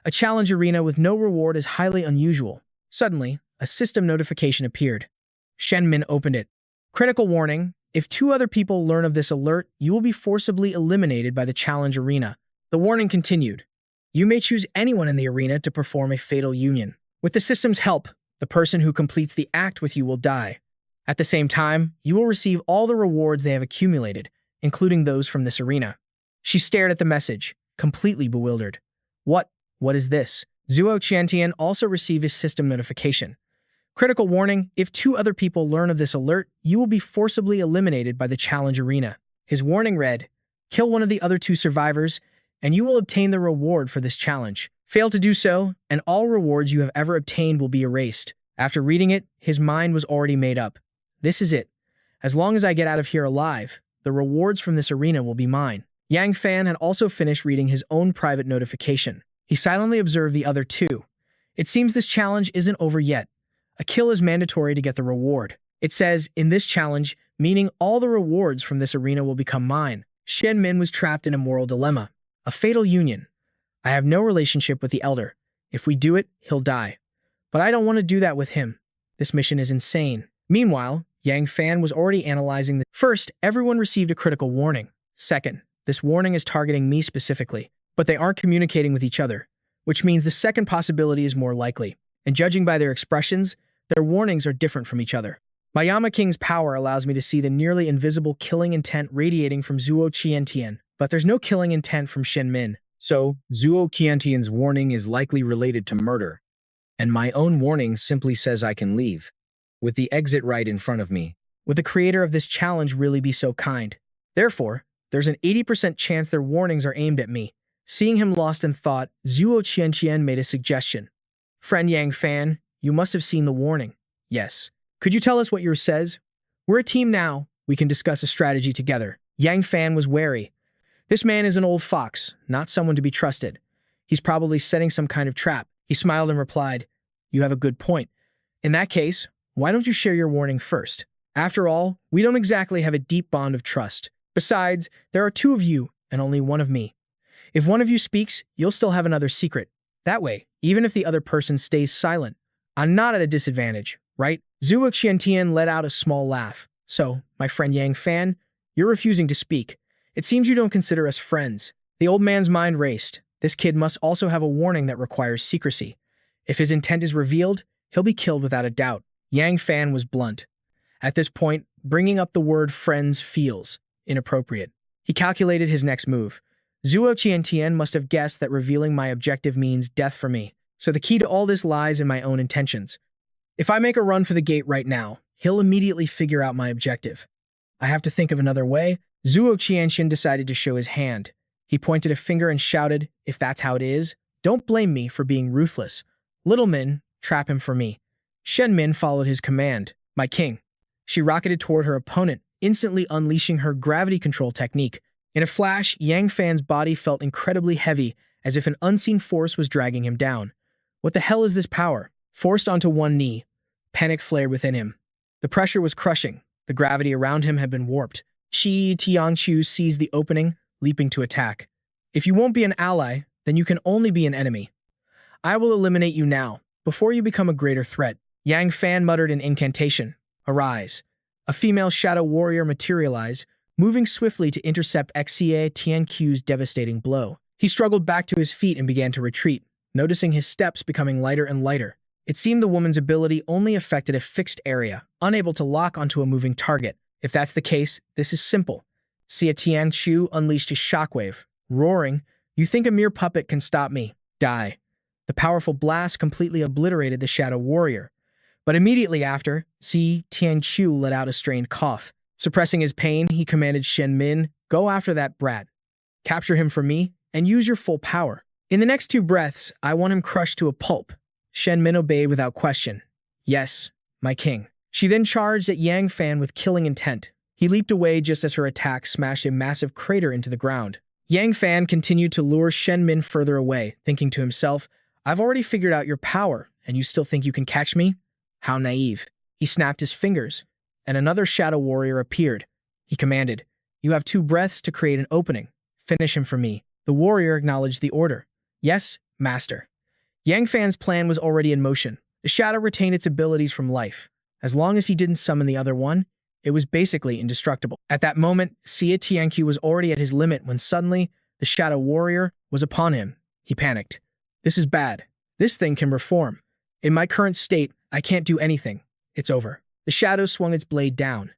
A challenge arena with no reward is highly unusual. Suddenly, a system notification appeared. Shen Min opened it. Critical warning, if 2 other people learn of this alert, you will be forcibly eliminated by the challenge arena. The warning continued. You may choose anyone in the arena to perform a fatal union. With the system's help, the person who completes the act with you will die. At the same time, you will receive all the rewards they have accumulated, including those from this arena. She stared at the message, completely bewildered. What is this? Zhuo Qiantian also received a system notification. Critical warning, if 2 other people learn of this alert, you will be forcibly eliminated by the challenge arena. His warning read, kill one of the other 2 survivors, and you will obtain the reward for this challenge. Fail to do so, and all rewards you have ever obtained will be erased. After reading it, his mind was already made up. This is it. As long as I get out of here alive, the rewards from this arena will be mine. Yang Fan had also finished reading his own private notification. He silently observed the other 2. It seems this challenge isn't over yet. A kill is mandatory to get the reward. It says, in this challenge, meaning all the rewards from this arena will become mine. Shen Min was trapped in a moral dilemma, a fatal union. I have no relationship with the Elder. If we do it, he'll die. But I don't want to do that with him. This mission is insane. Meanwhile, Yang Fan was already analyzing the— First, everyone received a critical warning. Second, this warning is targeting me specifically, but they aren't communicating with each other, which means the second possibility is more likely. And judging by their expressions, their warnings are different from each other. My Yama King's power allows me to see the nearly invisible killing intent radiating from Zuo Qiantian, but there's no killing intent from Shen Min. So, Zuo Qiantian's warning is likely related to murder, and my own warning simply says I can leave, with the exit right in front of me. Would the creator of this challenge really be so kind? Therefore, there's an 80% chance their warnings are aimed at me. Seeing him lost in thought, Zuo Qiantian made a suggestion. Friend Yang Fan, you must have seen the warning. Yes. Could you tell us what yours says? We're a team now. We can discuss a strategy together. Yang Fan was wary. This man is an old fox, not someone to be trusted. He's probably setting some kind of trap. He smiled and replied, you have a good point. In that case, why don't you share your warning first? After all, we don't exactly have a deep bond of trust. Besides, there are two of you and only one of me. If one of you speaks, you'll still have another secret. That way, even if the other person stays silent, I'm not at a disadvantage, right? Zuo Qiantian let out a small laugh. So, my friend Yang Fan, you're refusing to speak. It seems you don't consider us friends. The old man's mind raced. This kid must also have a warning that requires secrecy. If his intent is revealed, he'll be killed without a doubt. Yang Fan was blunt. At this point, bringing up the word friends feels inappropriate. He calculated his next move. Zuo Qiantian must have guessed that revealing my objective means death for me, so the key to all this lies in my own intentions. If I make a run for the gate right now, he'll immediately figure out my objective. I have to think of another way. Zuo Qiantian decided to show his hand. He pointed a finger and shouted, if that's how it is, don't blame me for being ruthless. Little Min, trap him for me. Shen Min followed his command. My king. She rocketed toward her opponent, instantly unleashing her gravity control technique. In a flash, Yang Fan's body felt incredibly heavy, as if an unseen force was dragging him down. What the hell is this power? Forced onto one knee, panic flared within him. The pressure was crushing. The gravity around him had been warped. Shi Tiangqiu seized the opening, leaping to attack. If you won't be an ally, then you can only be an enemy. I will eliminate you now, before you become a greater threat. Yang Fan muttered an incantation. Arise. A female shadow warrior materialized, moving swiftly to intercept Xie Tianqiu's devastating blow. He struggled back to his feet and began to retreat, noticing his steps becoming lighter and lighter. It seemed the woman's ability only affected a fixed area, unable to lock onto a moving target. If that's the case, this is simple. Xie Tianqiu unleashed a shockwave, roaring, you think a mere puppet can stop me? Die. The powerful blast completely obliterated the shadow warrior. But immediately after, Xie Tianqiu let out a strained cough. Suppressing his pain, he commanded Shen Min, go after that brat. Capture him for me, and use your full power. In the next 2 breaths, I want him crushed to a pulp. Shen Min obeyed without question. Yes, my king. She then charged at Yang Fan with killing intent. He leaped away just as her attack smashed a massive crater into the ground. Yang Fan continued to lure Shen Min further away, thinking to himself, I've already figured out your power, and you still think you can catch me? How naive. He snapped his fingers, and another shadow warrior appeared. He commanded, you have 2 breaths to create an opening. Finish him for me. The warrior acknowledged the order. Yes, master. Yang Fan's plan was already in motion. The shadow retained its abilities from life. As long as he didn't summon the other one, it was basically indestructible. At that moment, Xie Tianqiu was already at his limit when suddenly, the shadow warrior was upon him. He panicked. This is bad. This thing can reform. In my current state, I can't do anything. It's over. The shadow swung its blade down.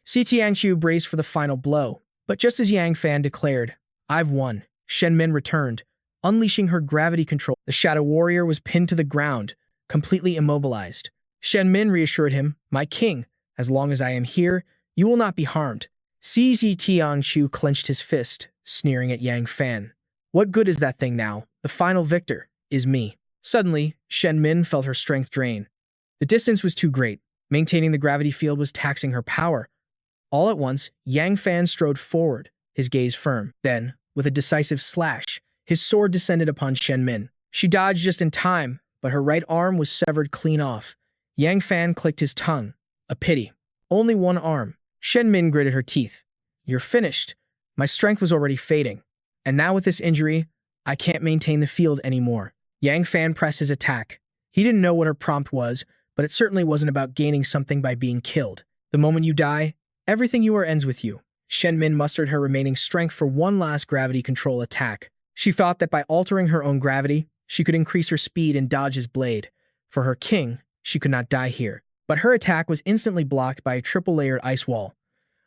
Xie Tianqiu braced for the final blow, but just as Yang Fan declared, I've won, Shen Min returned, unleashing her gravity control. The shadow warrior was pinned to the ground, completely immobilized. Shen Min reassured him, my king, as long as I am here, you will not be harmed. Xie Tianqiu clenched his fist, sneering at Yang Fan. What good is that thing now? The final victor is me. Suddenly, Shen Min felt her strength drain. The distance was too great. Maintaining the gravity field was taxing her power. All at once, Yang Fan strode forward, his gaze firm. Then, with a decisive slash, his sword descended upon Shen Min. She dodged just in time, but her right arm was severed clean off. Yang Fan clicked his tongue. A pity. Only one arm. Shen Min gritted her teeth. You're finished. My strength was already fading. And now with this injury, I can't maintain the field anymore. Yang Fan pressed his attack. He didn't know what her prompt was, but it certainly wasn't about gaining something by being killed. The moment you die, everything you are ends with you. Shen Min mustered her remaining strength for one last gravity control attack. She thought that by altering her own gravity, she could increase her speed and dodge his blade. For her king, she could not die here. But her attack was instantly blocked by a triple-layered ice wall.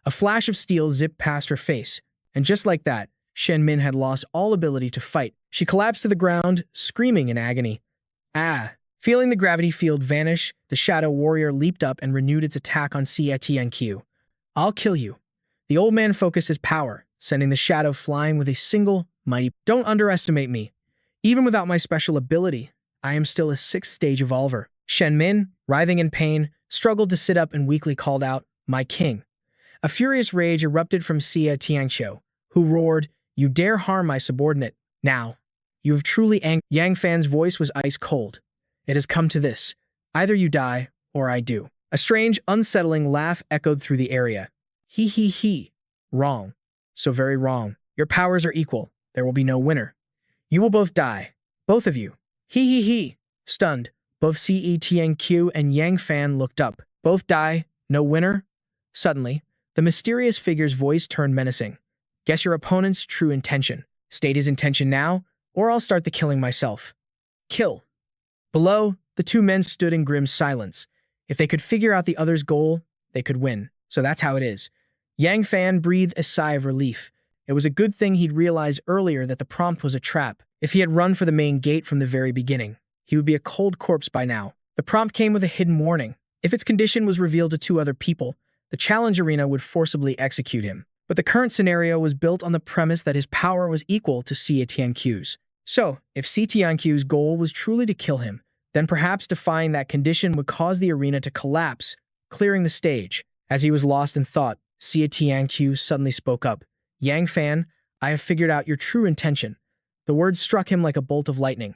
A flash of steel zipped past her face, and just like that, Shen Min had lost all ability to fight. She collapsed to the ground, screaming in agony. Ah! Feeling the gravity field vanish, the Shadow Warrior leaped up and renewed its attack on Xie Tianqiu. I'll kill you. The old man focused his power, sending the shadow flying with a single, mighty... Don't underestimate me. Even without my special ability, I am still a 6th-stage evolver. Shen Min, writhing in pain, struggled to sit up and weakly called out, My king. A furious rage erupted from Xie Tianqiu, who roared, You dare harm my subordinate. Now, you have truly angered. Yang Fan's voice was ice cold. It has come to this. Either you die, or I do. A strange, unsettling laugh echoed through the area. He he he. Wrong. So very wrong. Your powers are equal. There will be no winner. You will both die. Both of you. He he he. Stunned, both Xie Tianqiu and Yang Fan looked up. Both die. No winner? Suddenly, the mysterious figure's voice turned menacing. Guess your opponent's true intention. State his intention now, or I'll start the killing myself. Kill. Below, the two men stood in grim silence. If they could figure out the other's goal, they could win. So that's how it is. Yang Fan breathed a sigh of relief. It was a good thing he'd realized earlier that the prompt was a trap. If he had run for the main gate from the very beginning, he would be a cold corpse by now. The prompt came with a hidden warning. If its condition was revealed to 2 other people, the challenge arena would forcibly execute him. But the current scenario was built on the premise that his power was equal to Xie Tianqiu's. So, if Xie Tianqiu's goal was truly to kill him, then perhaps defying that condition would cause the arena to collapse, clearing the stage. As he was lost in thought, Xie Tianqiu suddenly spoke up. Yang Fan, I have figured out your true intention. The words struck him like a bolt of lightning.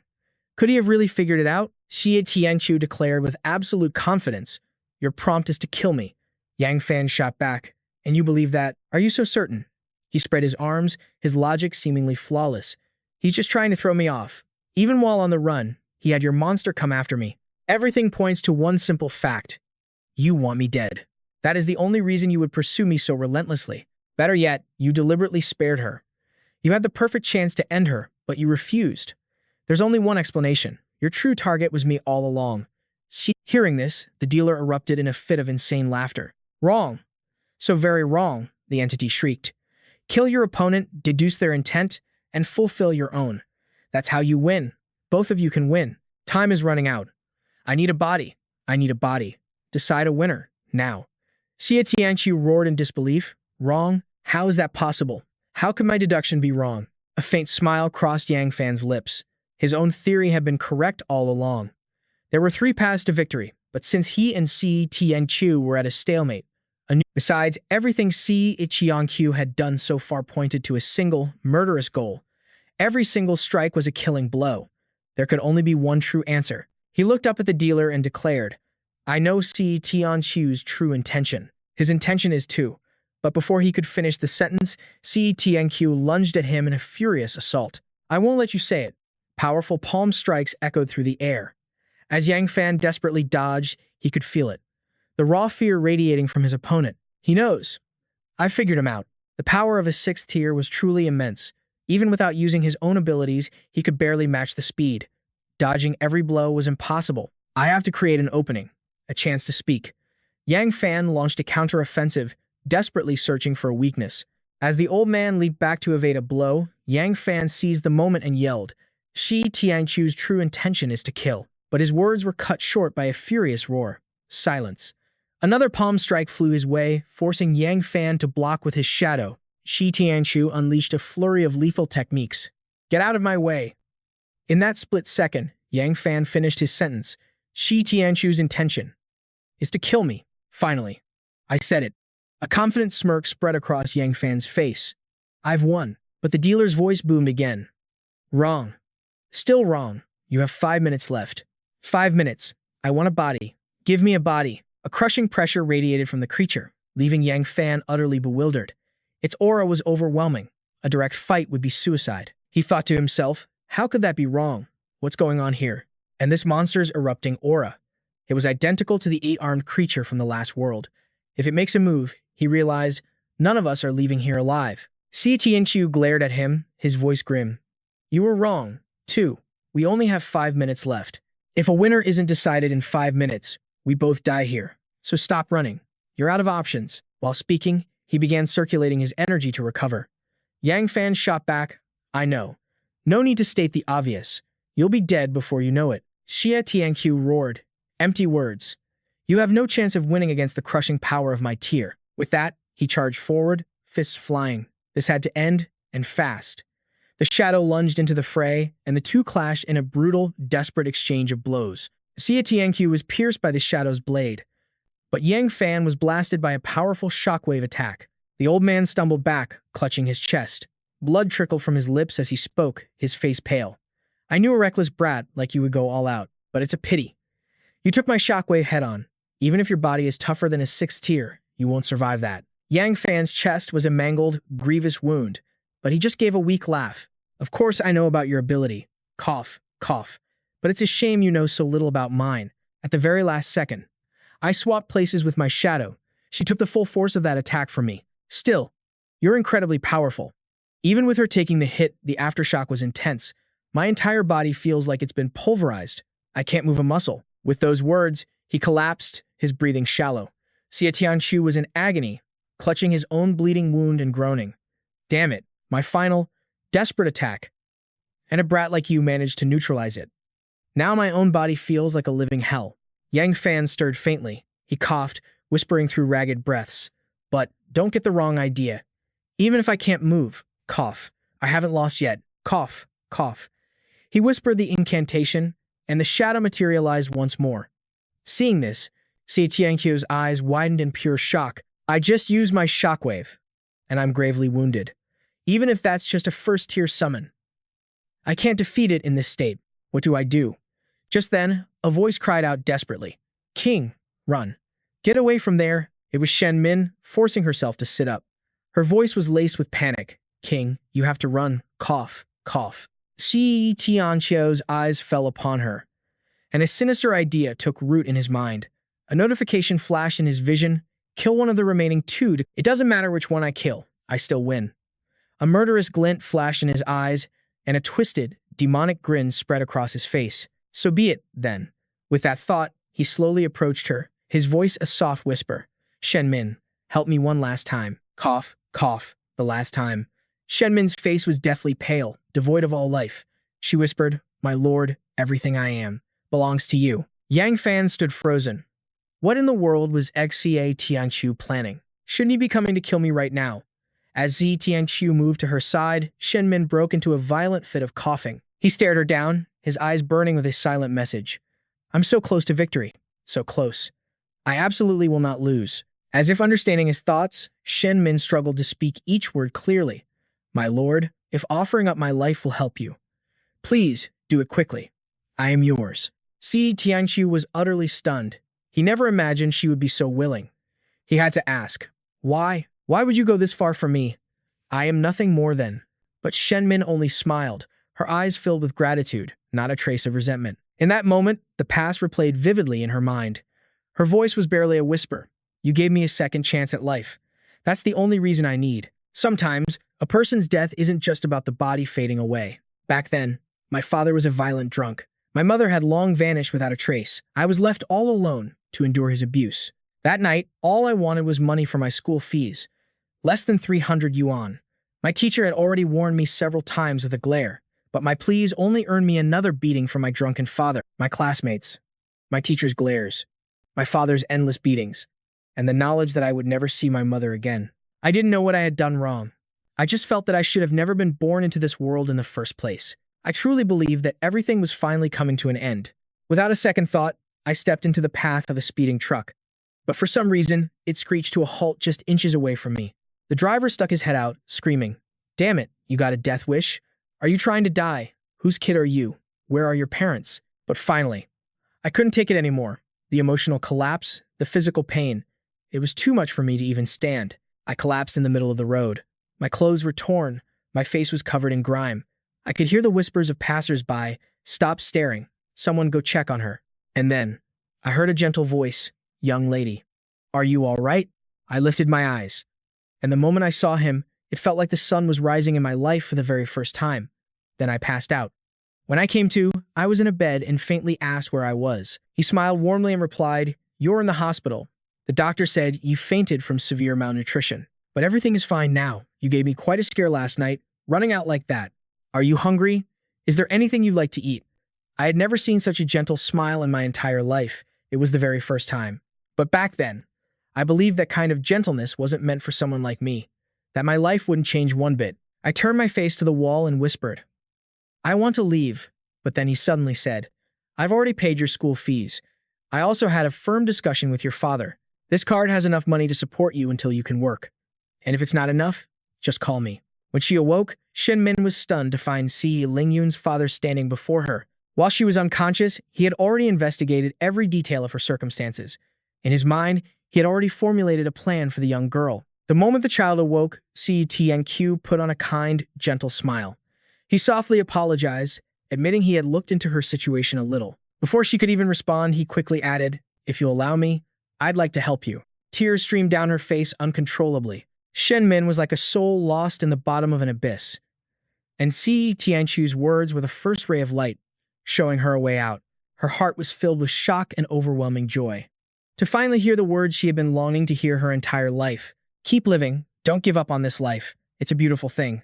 Could he have really figured it out? Xie Tianqiu declared with absolute confidence. Your prompt is to kill me. Yang Fan shot back. And you believe that? Are you so certain? He spread his arms, his logic seemingly flawless. He's just trying to throw me off. Even while on the run, he had your monster come after me. Everything points to one simple fact. You want me dead. That is the only reason you would pursue me so relentlessly. Better yet, you deliberately spared her. You had the perfect chance to end her, but you refused. There's only one explanation. Your true target was me all along. Hearing this, the dealer erupted in a fit of insane laughter. Wrong. So very wrong, the entity shrieked. Kill your opponent, deduce their intent, and fulfill your own. That's how you win. Both of you can win. Time is running out. I need a body. I need a body. Decide a winner, now. Xie Tianqiu roared in disbelief. Wrong? How is that possible? How could my deduction be wrong? A faint smile crossed Yang Fan's lips. His own theory had been correct all along. There were 3 paths to victory, but since he and Xie Tianqiu were at a stalemate, besides, everything Xie Tianqiu had done so far pointed to a single, murderous goal. Every single strike was a killing blow. There could only be one true answer. He looked up at the dealer and declared, I know Xie Tianqiu's true intention. His intention is to. But before he could finish the sentence, Xie Tianqiu lunged at him in a furious assault. I won't let you say it. Powerful palm strikes echoed through the air. As Yang Fan desperately dodged, he could feel it. The raw fear radiating from his opponent. He knows. I figured him out. The power of his 6th tier was truly immense. Even without using his own abilities, he could barely match the speed. Dodging every blow was impossible. I have to create an opening, a chance to speak. Yang Fan launched a counter-offensive, desperately searching for a weakness. As the old man leaped back to evade a blow, Yang Fan seized the moment and yelled, Xie Tianqiu's true intention is to kill. But his words were cut short by a furious roar. Silence. Another palm strike flew his way, forcing Yang Fan to block with his shadow. Xie Tianqiu unleashed a flurry of lethal techniques. Get out of my way. In that split second, Yang Fan finished his sentence. Xie Tianqiu's intention is to kill me. Finally. I said it. A confident smirk spread across Yang Fan's face. I've won. But the dealer's voice boomed again. Wrong. Still wrong. You have 5 minutes left. 5 minutes. I want a body. Give me a body. A crushing pressure radiated from the creature, leaving Yang Fan utterly bewildered. Its aura was overwhelming. A direct fight would be suicide. He thought to himself, how could that be wrong? What's going on here? And this monster's erupting aura. It was identical to the eight-armed creature from the last world. If it makes a move, he realized, none of us are leaving here alive. Si Tianqiu glared at him, his voice grim. You were wrong, too. We only have 5 minutes left. If a winner isn't decided in 5 minutes, we both die here. So stop running. You're out of options. While speaking, he began circulating his energy to recover. Yang Fan shot back, I know. No need to state the obvious. You'll be dead before you know it. Xie Tianqiu roared. Empty words. You have no chance of winning against the crushing power of my tier. With that, he charged forward, fists flying. This had to end, and fast. The shadow lunged into the fray, and the two clashed in a brutal, desperate exchange of blows. Xie Tianqiu was pierced by the shadow's blade, but Yang Fan was blasted by a powerful shockwave attack. The old man stumbled back, clutching his chest. Blood trickled from his lips as he spoke, his face pale. I knew a reckless brat like you would go all out, but it's a pity. You took my shockwave head-on. Even if your body is tougher than a 6th tier, you won't survive that. Yang Fan's chest was a mangled, grievous wound, but he just gave a weak laugh. Of course I know about your ability. Cough, cough. But it's a shame you know so little about mine. At the very last second, I swapped places with my shadow. She took the full force of that attack from me. Still, you're incredibly powerful. Even with her taking the hit, the aftershock was intense. My entire body feels like it's been pulverized. I can't move a muscle. With those words, he collapsed, his breathing shallow. Xie Tianqiu was in agony, clutching his own bleeding wound and groaning. Damn it, my final, desperate attack. And a brat like you managed to neutralize it. Now my own body feels like a living hell. Yang Fan stirred faintly. He coughed, whispering through ragged breaths. But don't get the wrong idea. Even if I can't move, cough. I haven't lost yet. Cough, cough. He whispered the incantation, and the shadow materialized once more. Seeing this, Xie Tianqiu's eyes widened in pure shock. I just used my shockwave, and I'm gravely wounded. Even if that's just a 1st-tier summon. I can't defeat it in this state. What do I do? Just then, a voice cried out desperately. King, run. Get away from there. It was Shen Min, forcing herself to sit up. Her voice was laced with panic. King, you have to run. Cough, cough. Xie Tianqiu's eyes fell upon her, and a sinister idea took root in his mind. A notification flashed in his vision. Kill one of the remaining 2. It doesn't matter which one I kill. I still win. A murderous glint flashed in his eyes, and a twisted, demonic grin spread across his face. So be it, then. With that thought, he slowly approached her, his voice a soft whisper. Shen Min, help me one last time. Cough, cough, the last time. Shen Min's face was deathly pale, devoid of all life. She whispered, My lord, everything I am belongs to you. Yang Fan stood frozen. What in the world was Xie Tianqiu planning? Shouldn't he be coming to kill me right now? As Xie Tianqiu moved to her side, Shen Min broke into a violent fit of coughing. He stared her down, his eyes burning with a silent message. I'm so close to victory. So close. I absolutely will not lose. As if understanding his thoughts, Shen Min struggled to speak each word clearly. My lord, if offering up my life will help you, please do it quickly. I am yours. Xie Tianqiu was utterly stunned. He never imagined she would be so willing. He had to ask, Why? Why would you go this far from me? I am nothing more than. But Shen Min only smiled, her eyes filled with gratitude, not a trace of resentment. In that moment, the past replayed vividly in her mind. Her voice was barely a whisper. You gave me a second chance at life. That's the only reason I need. Sometimes, a person's death isn't just about the body fading away. Back then, my father was a violent drunk. My mother had long vanished without a trace. I was left all alone to endure his abuse. That night, all I wanted was money for my school fees. Less than 300 yuan. My teacher had already warned me several times with a glare, but my pleas only earned me another beating from my drunken father, my classmates, my teacher's glares, my father's endless beatings, and the knowledge that I would never see my mother again. I didn't know what I had done wrong. I just felt that I should have never been born into this world in the first place. I truly believed that everything was finally coming to an end. Without a second thought, I stepped into the path of a speeding truck. But for some reason, it screeched to a halt just inches away from me. The driver stuck his head out, screaming, Damn it, you got a death wish? Are you trying to die? Whose kid are you? Where are your parents? But finally, I couldn't take it anymore. The emotional collapse, the physical pain. It was too much for me to even stand. I collapsed in the middle of the road. My clothes were torn. My face was covered in grime. I could hear the whispers of passers-by. Stop staring. Someone go check on her. And then, I heard a gentle voice. Young lady. Are you all right? I lifted my eyes. And the moment I saw him, it felt like the sun was rising in my life for the very first time. Then I passed out. When I came to, I was in a bed and faintly asked where I was. He smiled warmly and replied, "You're in the hospital. The doctor said you fainted from severe malnutrition. But everything is fine now. You gave me quite a scare last night, running out like that. Are you hungry? Is there anything you'd like to eat?" I had never seen such a gentle smile in my entire life. It was the very first time. But back then, I believed that kind of gentleness wasn't meant for someone like me, that my life wouldn't change one bit. I turned my face to the wall and whispered, "I want to leave," but then he suddenly said, "I've already paid your school fees. I also had a firm discussion with your father. This card has enough money to support you until you can work. And if it's not enough, just call me." When she awoke, Shen Min was stunned to find Si Lingyun's father standing before her. While she was unconscious, he had already investigated every detail of her circumstances. In his mind, he had already formulated a plan for the young girl. The moment the child awoke, Si Tianqiu put on a kind, gentle smile. He softly apologized, admitting he had looked into her situation a little. Before she could even respond, he quickly added, "If you'll allow me, I'd like to help you." Tears streamed down her face uncontrollably. Shen Min was like a soul lost in the bottom of an abyss. And Si Tianqiu's words were the first ray of light, showing her a way out. Her heart was filled with shock and overwhelming joy. To finally hear the words she had been longing to hear her entire life. Keep living. Don't give up on this life. It's a beautiful thing.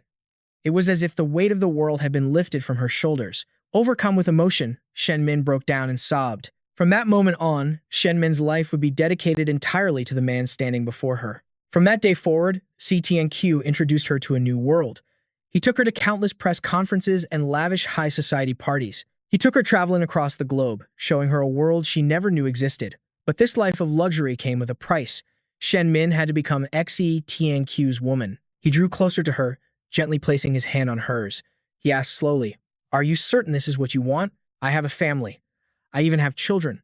It was as if the weight of the world had been lifted from her shoulders. Overcome with emotion, Shen Min broke down and sobbed. From that moment on, Shen Min's life would be dedicated entirely to the man standing before her. From that day forward, Si Tianqiu introduced her to a new world. He took her to countless press conferences and lavish high society parties. He took her traveling across the globe, showing her a world she never knew existed. But this life of luxury came with a price. Shen Min had to become Xi Tianqiu's woman. He drew closer to her, gently placing his hand on hers. He asked slowly, "Are you certain this is what you want? I have a family. I even have children."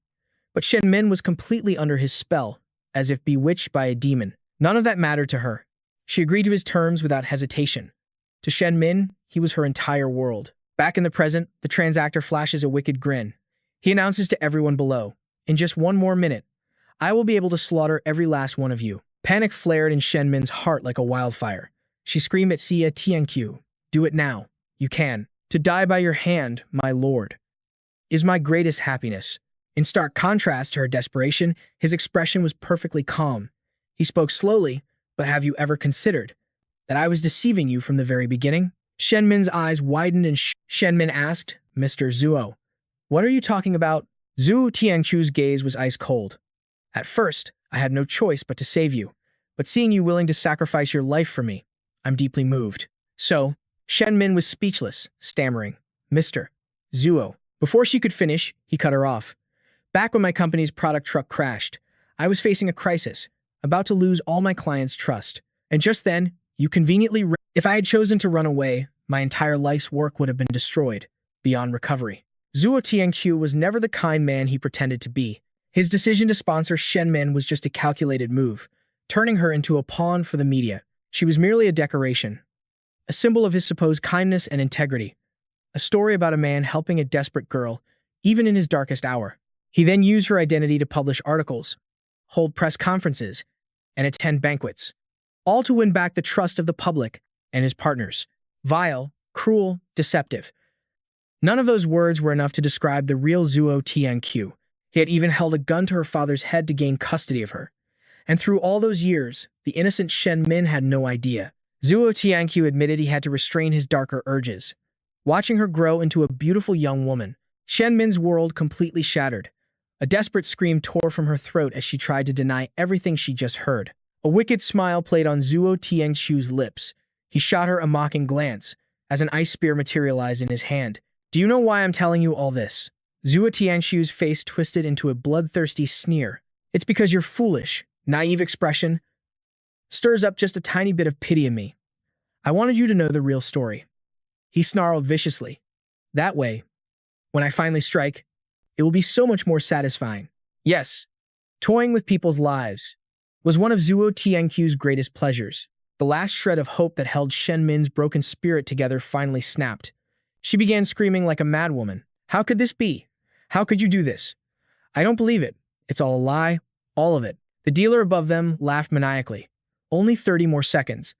But Shen Min was completely under his spell, as if bewitched by a demon. None of that mattered to her. She agreed to his terms without hesitation. To Shen Min, he was her entire world. Back in the present, the transactor flashes a wicked grin. He announces to everyone below, "In just one more minute, I will be able to slaughter every last one of you." Panic flared in Shen Min's heart like a wildfire. She screamed at Xia Tianqiu, "Do it now. You can. To die by your hand, my lord, is my greatest happiness." In stark contrast to her desperation, his expression was perfectly calm. He spoke slowly, "But have you ever considered that I was deceiving you from the very beginning?" Shen Min's eyes widened and Shen Min asked, "Mr. Zuo, what are you talking about?" Zhu Tianqiu's gaze was ice cold. "At first, I had no choice but to save you, but seeing you willing to sacrifice your life for me, I'm deeply moved." So, Shen Min was speechless, stammering, "Mr. Zuo." Before she could finish, he cut her off. "Back when my company's product truck crashed, I was facing a crisis, about to lose all my clients' trust. And just then, you conveniently if I had chosen to run away, my entire life's work would have been destroyed, beyond recovery." Zhuo Tianqiu was never the kind man he pretended to be. His decision to sponsor Shen Min was just a calculated move, turning her into a pawn for the media. She was merely a decoration, a symbol of his supposed kindness and integrity, a story about a man helping a desperate girl, even in his darkest hour. He then used her identity to publish articles, hold press conferences, and attend banquets, all to win back the trust of the public and his partners. Vile, cruel, deceptive. None of those words were enough to describe the real Zhuo Tianqiu. He had even held a gun to her father's head to gain custody of her. And through all those years, the innocent Shen Min had no idea. Zhuo Tianqiu admitted he had to restrain his darker urges. Watching her grow into a beautiful young woman, Shen Min's world completely shattered. A desperate scream tore from her throat as she tried to deny everything she just heard. A wicked smile played on Zhuo Tianqiu's lips. He shot her a mocking glance as an ice spear materialized in his hand. "Do you know why I'm telling you all this?" Zhuo Tianqiu's face twisted into a bloodthirsty sneer. "It's because your foolish, naive expression stirs up just a tiny bit of pity in me. I wanted you to know the real story." He snarled viciously. "That way, when I finally strike, it will be so much more satisfying. Yes, Toying with people's lives was one of Zuo Tianqiu's greatest pleasures. The last shred of hope that held Shen Min's broken spirit together finally snapped. She began screaming like a madwoman. How could this be? How could you do this? I don't believe it. It's all a lie. All of it. The dealer above them laughed maniacally. Only 30 more seconds.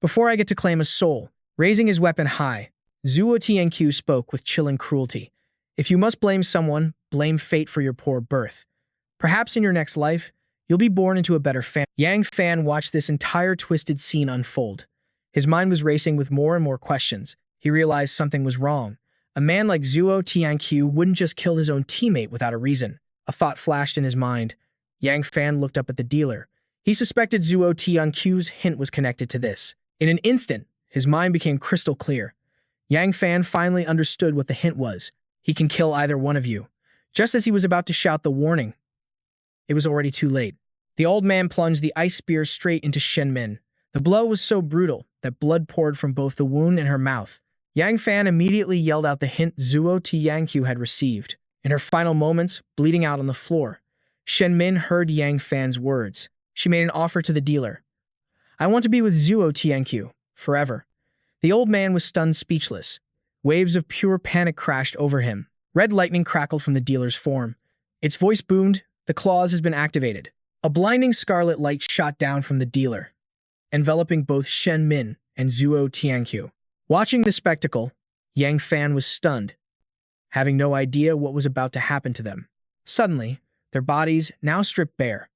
Before I get to claim a soul. Raising his weapon high, Zuo Tianqiu spoke with chilling cruelty. If you must blame someone, blame fate for your poor birth. Perhaps in your next life, you'll be born into a better family. Yang Fan watched this entire twisted scene unfold. His mind was racing with more and more questions. He realized something was wrong. A man like Zuo Tianqiu wouldn't just kill his own teammate without a reason. A thought flashed in his mind. Yang Fan looked up at the dealer. He suspected Zuo Tianqiu's hint was connected to this. In an instant, his mind became crystal clear. Yang Fan finally understood what the hint was. He can kill either one of you. Just as he was about to shout the warning, it was already too late. The old man plunged the ice spear straight into Shen Min. The blow was so brutal that blood poured from both the wound and her mouth. Yang Fan immediately yelled out the hint Zuo Tianqiu had received. In her final moments, bleeding out on the floor, Shen Min heard Yang Fan's words. She made an offer to the dealer. I want to be with Zuo Tianqiu, forever. The old man was stunned speechless. Waves of pure panic crashed over him. Red lightning crackled from the dealer's form. Its voice boomed. The clause has been activated. A blinding scarlet light shot down from the dealer, enveloping both Shen Min and Zuo Tianqiu. Watching the spectacle, Yang Fan was stunned, having no idea what was about to happen to them. Suddenly, their bodies, now stripped bare,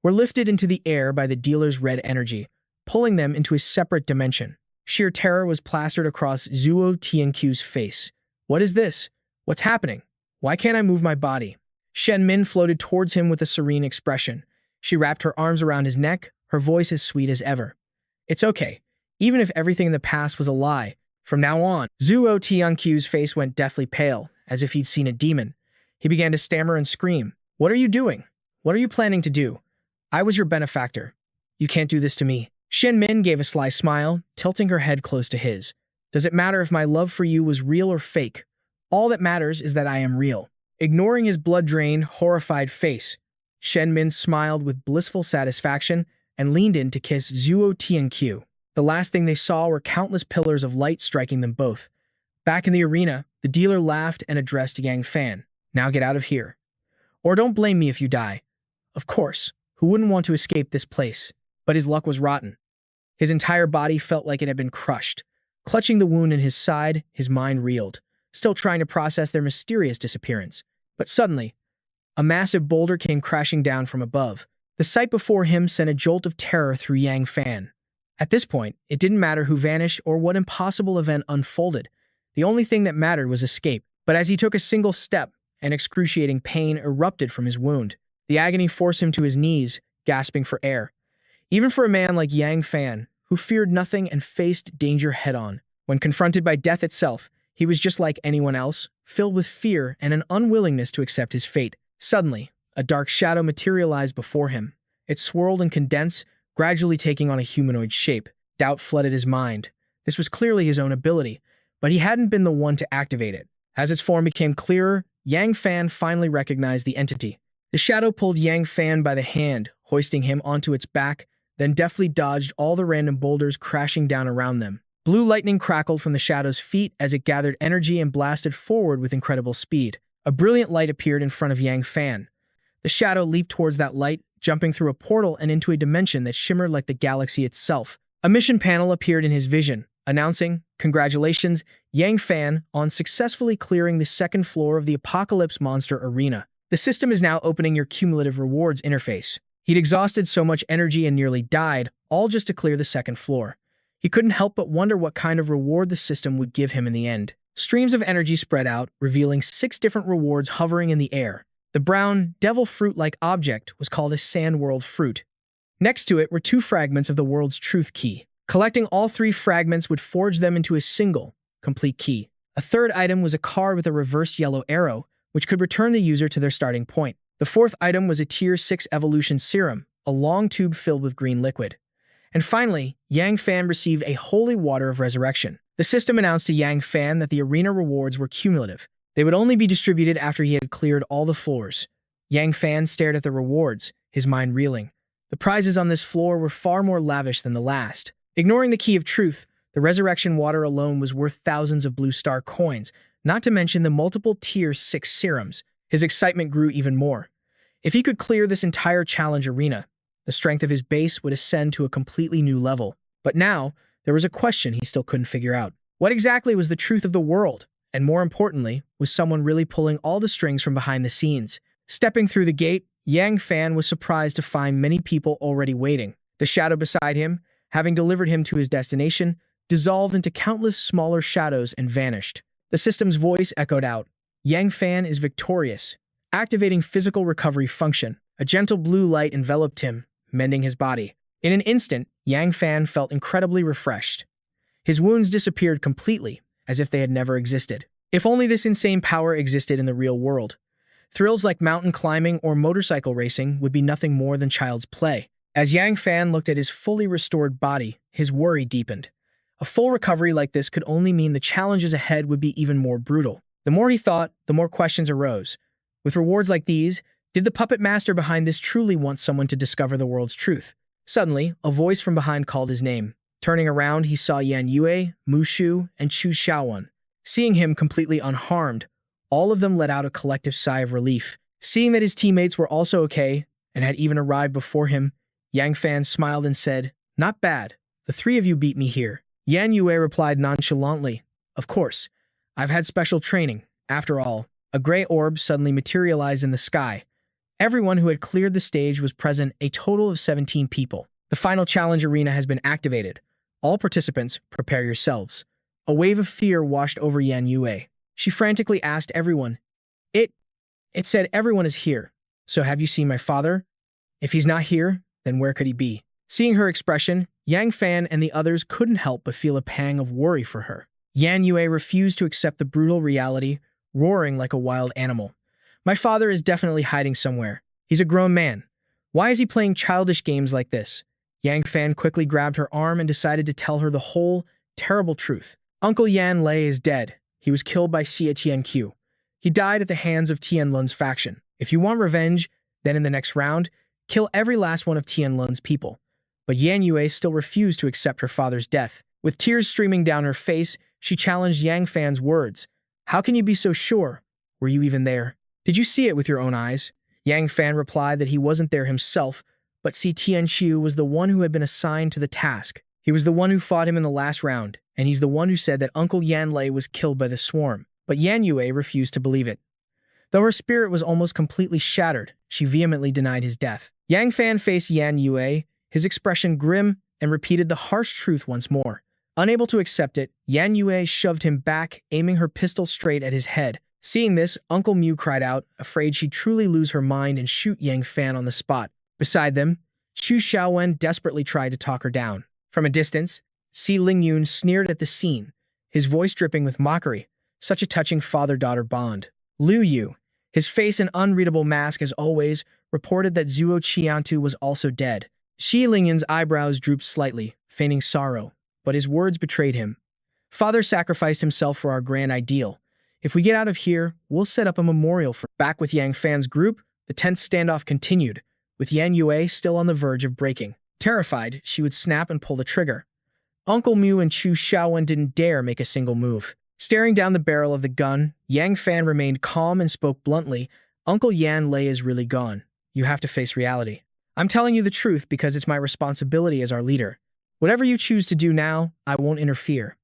were lifted into the air by the dealer's red energy, pulling them into a separate dimension. Sheer terror was plastered across Zuo Tianqiu's face. What is this? What's happening? Why can't I move my body? Shen Min floated towards him with a serene expression. She wrapped her arms around his neck, her voice as sweet as ever. It's okay. Even if everything in the past was a lie, from now on. Zuo Tianqiu's face went deathly pale, as if he'd seen a demon. He began to stammer and scream. What are you doing? What are you planning to do? I was your benefactor. You can't do this to me. Shen Min gave a sly smile, tilting her head close to his. Does it matter if my love for you was real or fake? All that matters is that I am real. Ignoring his blood-drained, horrified face, Shen Min smiled with blissful satisfaction and leaned in to kiss Zuo Tianqiu. The last thing they saw were countless pillars of light striking them both. Back in the arena, the dealer laughed and addressed Yang Fan. Now get out of here. Or don't blame me if you die. Of course, who wouldn't want to escape this place? But his luck was rotten. His entire body felt like it had been crushed. Clutching the wound in his side, his mind reeled, still trying to process their mysterious disappearance. But suddenly, a massive boulder came crashing down from above. The sight before him sent a jolt of terror through Yang Fan. At this point, it didn't matter who vanished or what impossible event unfolded. The only thing that mattered was escape. But as he took a single step, an excruciating pain erupted from his wound. The agony forced him to his knees, gasping for air. Even for a man like Yang Fan, who feared nothing and faced danger head-on. When confronted by death itself, he was just like anyone else, filled with fear and an unwillingness to accept his fate. Suddenly, a dark shadow materialized before him. It swirled and condensed, gradually taking on a humanoid shape. Doubt flooded his mind. This was clearly his own ability, but he hadn't been the one to activate it. As its form became clearer, Yang Fan finally recognized the entity. The shadow pulled Yang Fan by the hand, hoisting him onto its back, then deftly dodged all the random boulders crashing down around them. Blue lightning crackled from the shadow's feet as it gathered energy and blasted forward with incredible speed. A brilliant light appeared in front of Yang Fan. The shadow leaped towards that light, jumping through a portal and into a dimension that shimmered like the galaxy itself. A mission panel appeared in his vision, announcing, "Congratulations, Yang Fan, on successfully clearing the second floor of the Apocalypse Monster Arena. The system is now opening your cumulative rewards interface." He'd exhausted so much energy and nearly died, all just to clear the second floor. He couldn't help but wonder what kind of reward the system would give him in the end. Streams of energy spread out, revealing 6 different rewards hovering in the air. The brown, devil fruit-like object was called a Sand World Fruit. Next to it were 2 fragments of the world's truth key. Collecting all 3 fragments would forge them into a single, complete key. A third item was a card with a reversed yellow arrow, which could return the user to their starting point. The fourth item was a Tier 6 Evolution Serum, a long tube filled with green liquid. And finally, Yang Fan received a Holy Water of Resurrection. The system announced to Yang Fan that the arena rewards were cumulative. They would only be distributed after he had cleared all the floors. Yang Fan stared at the rewards, his mind reeling. The prizes on this floor were far more lavish than the last. Ignoring the key of truth, the resurrection water alone was worth thousands of blue star coins, not to mention the multiple tier 6 serums. His excitement grew even more. If he could clear this entire challenge arena, the strength of his base would ascend to a completely new level. But now, there was a question he still couldn't figure out. What exactly was the truth of the world? And more importantly, was someone really pulling all the strings from behind the scenes? Stepping through the gate, Yang Fan was surprised to find many people already waiting. The shadow beside him, having delivered him to his destination, dissolved into countless smaller shadows and vanished. The system's voice echoed out. Yang Fan is victorious. Activating physical recovery function. A gentle blue light enveloped him, mending his body. In an instant, Yang Fan felt incredibly refreshed. His wounds disappeared completely, as if they had never existed. If only this insane power existed in the real world. Thrills like mountain climbing or motorcycle racing would be nothing more than child's play. As Yang Fan looked at his fully restored body, his worry deepened. A full recovery like this could only mean the challenges ahead would be even more brutal. The more he thought, the more questions arose. With rewards like these, did the puppet master behind this truly want someone to discover the world's truth? Suddenly, a voice from behind called his name. Turning around, he saw Yan Yue, Mu Shu, and Chu Xiaowen. Seeing him completely unharmed, all of them let out a collective sigh of relief. Seeing that his teammates were also okay and had even arrived before him, Yang Fan smiled and said, "Not bad. The three of you beat me here." Yan Yue replied nonchalantly, "Of course. I've had special training. After all." A gray orb suddenly materialized in the sky. Everyone who had cleared the stage was present, a total of 17 people. The final challenge arena has been activated. All participants, prepare yourselves. A wave of fear washed over Yan Yue. She frantically asked everyone, It said everyone is here. So have you seen my father? If he's not here, then where could he be?" Seeing her expression, Yang Fan and the others couldn't help but feel a pang of worry for her. Yan Yue refused to accept the brutal reality, roaring like a wild animal. "My father is definitely hiding somewhere. He's a grown man. Why is he playing childish games like this?" Yang Fan quickly grabbed her arm and decided to tell her the whole, terrible truth. Uncle Yan Lei is dead. He was killed by Xia Tianqiu. He died at the hands of Tianlun's faction. If you want revenge, then in the next round, kill every last one of Tianlun's people. But Yan Yue still refused to accept her father's death. With tears streaming down her face, she challenged Yang Fan's words. "How can you be so sure? Were you even there? Did you see it with your own eyes?" Yang Fan replied that he wasn't there himself, but Xi Tianqiu was the one who had been assigned to the task. He was the one who fought him in the last round, and he's the one who said that Uncle Yan Lei was killed by the swarm. But Yan Yue refused to believe it. Though her spirit was almost completely shattered, she vehemently denied his death. Yang Fan faced Yan Yue, his expression grim, and repeated the harsh truth once more. Unable to accept it, Yan Yue shoved him back, aiming her pistol straight at his head. Seeing this, Uncle Mu cried out, afraid she'd truly lose her mind and shoot Yang Fan on the spot. Beside them, Chu Xiaowen desperately tried to talk her down. From a distance, Si Lingyun sneered at the scene, his voice dripping with mockery. Such a touching father-daughter bond. Liu Yu, his face an unreadable mask as always, reported that Zuo Qiantu was also dead. Shi Lingyun's eyebrows drooped slightly, feigning sorrow, but his words betrayed him. "Father sacrificed himself for our grand ideal. If we get out of here, we'll set up a memorial for..." Back with Yang Fan's group, the tense standoff continued, with Yan Yue still on the verge of breaking. Terrified, she would snap and pull the trigger. Uncle Mu and Chu Xiaowen didn't dare make a single move. Staring down the barrel of the gun, Yang Fan remained calm and spoke bluntly, "Uncle Yan Lei is really gone. You have to face reality. I'm telling you the truth because it's my responsibility as our leader. Whatever you choose to do now, I won't interfere.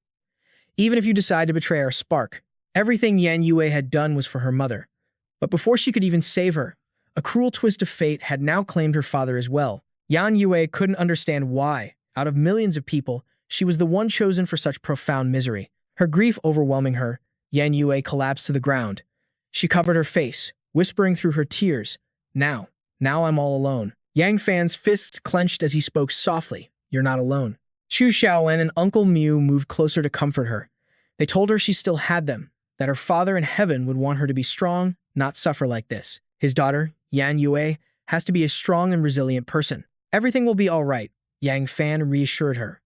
Even if you decide to betray our spark." Everything Yan Yue had done was for her mother. But before she could even save her, a cruel twist of fate had now claimed her father as well. Yan Yue couldn't understand why, out of millions of people, she was the one chosen for such profound misery. Her grief overwhelming her, Yan Yue collapsed to the ground. She covered her face, whispering through her tears, Now I'm all alone." Yang Fan's fists clenched as he spoke softly, "You're not alone." Chu Xiaowen and Uncle Mu moved closer to comfort her. They told her she still had them, that her father in heaven would want her to be strong, not suffer like this. His daughter, Yan Yue, has to be a strong and resilient person. "Everything will be all right," Yang Fan reassured her.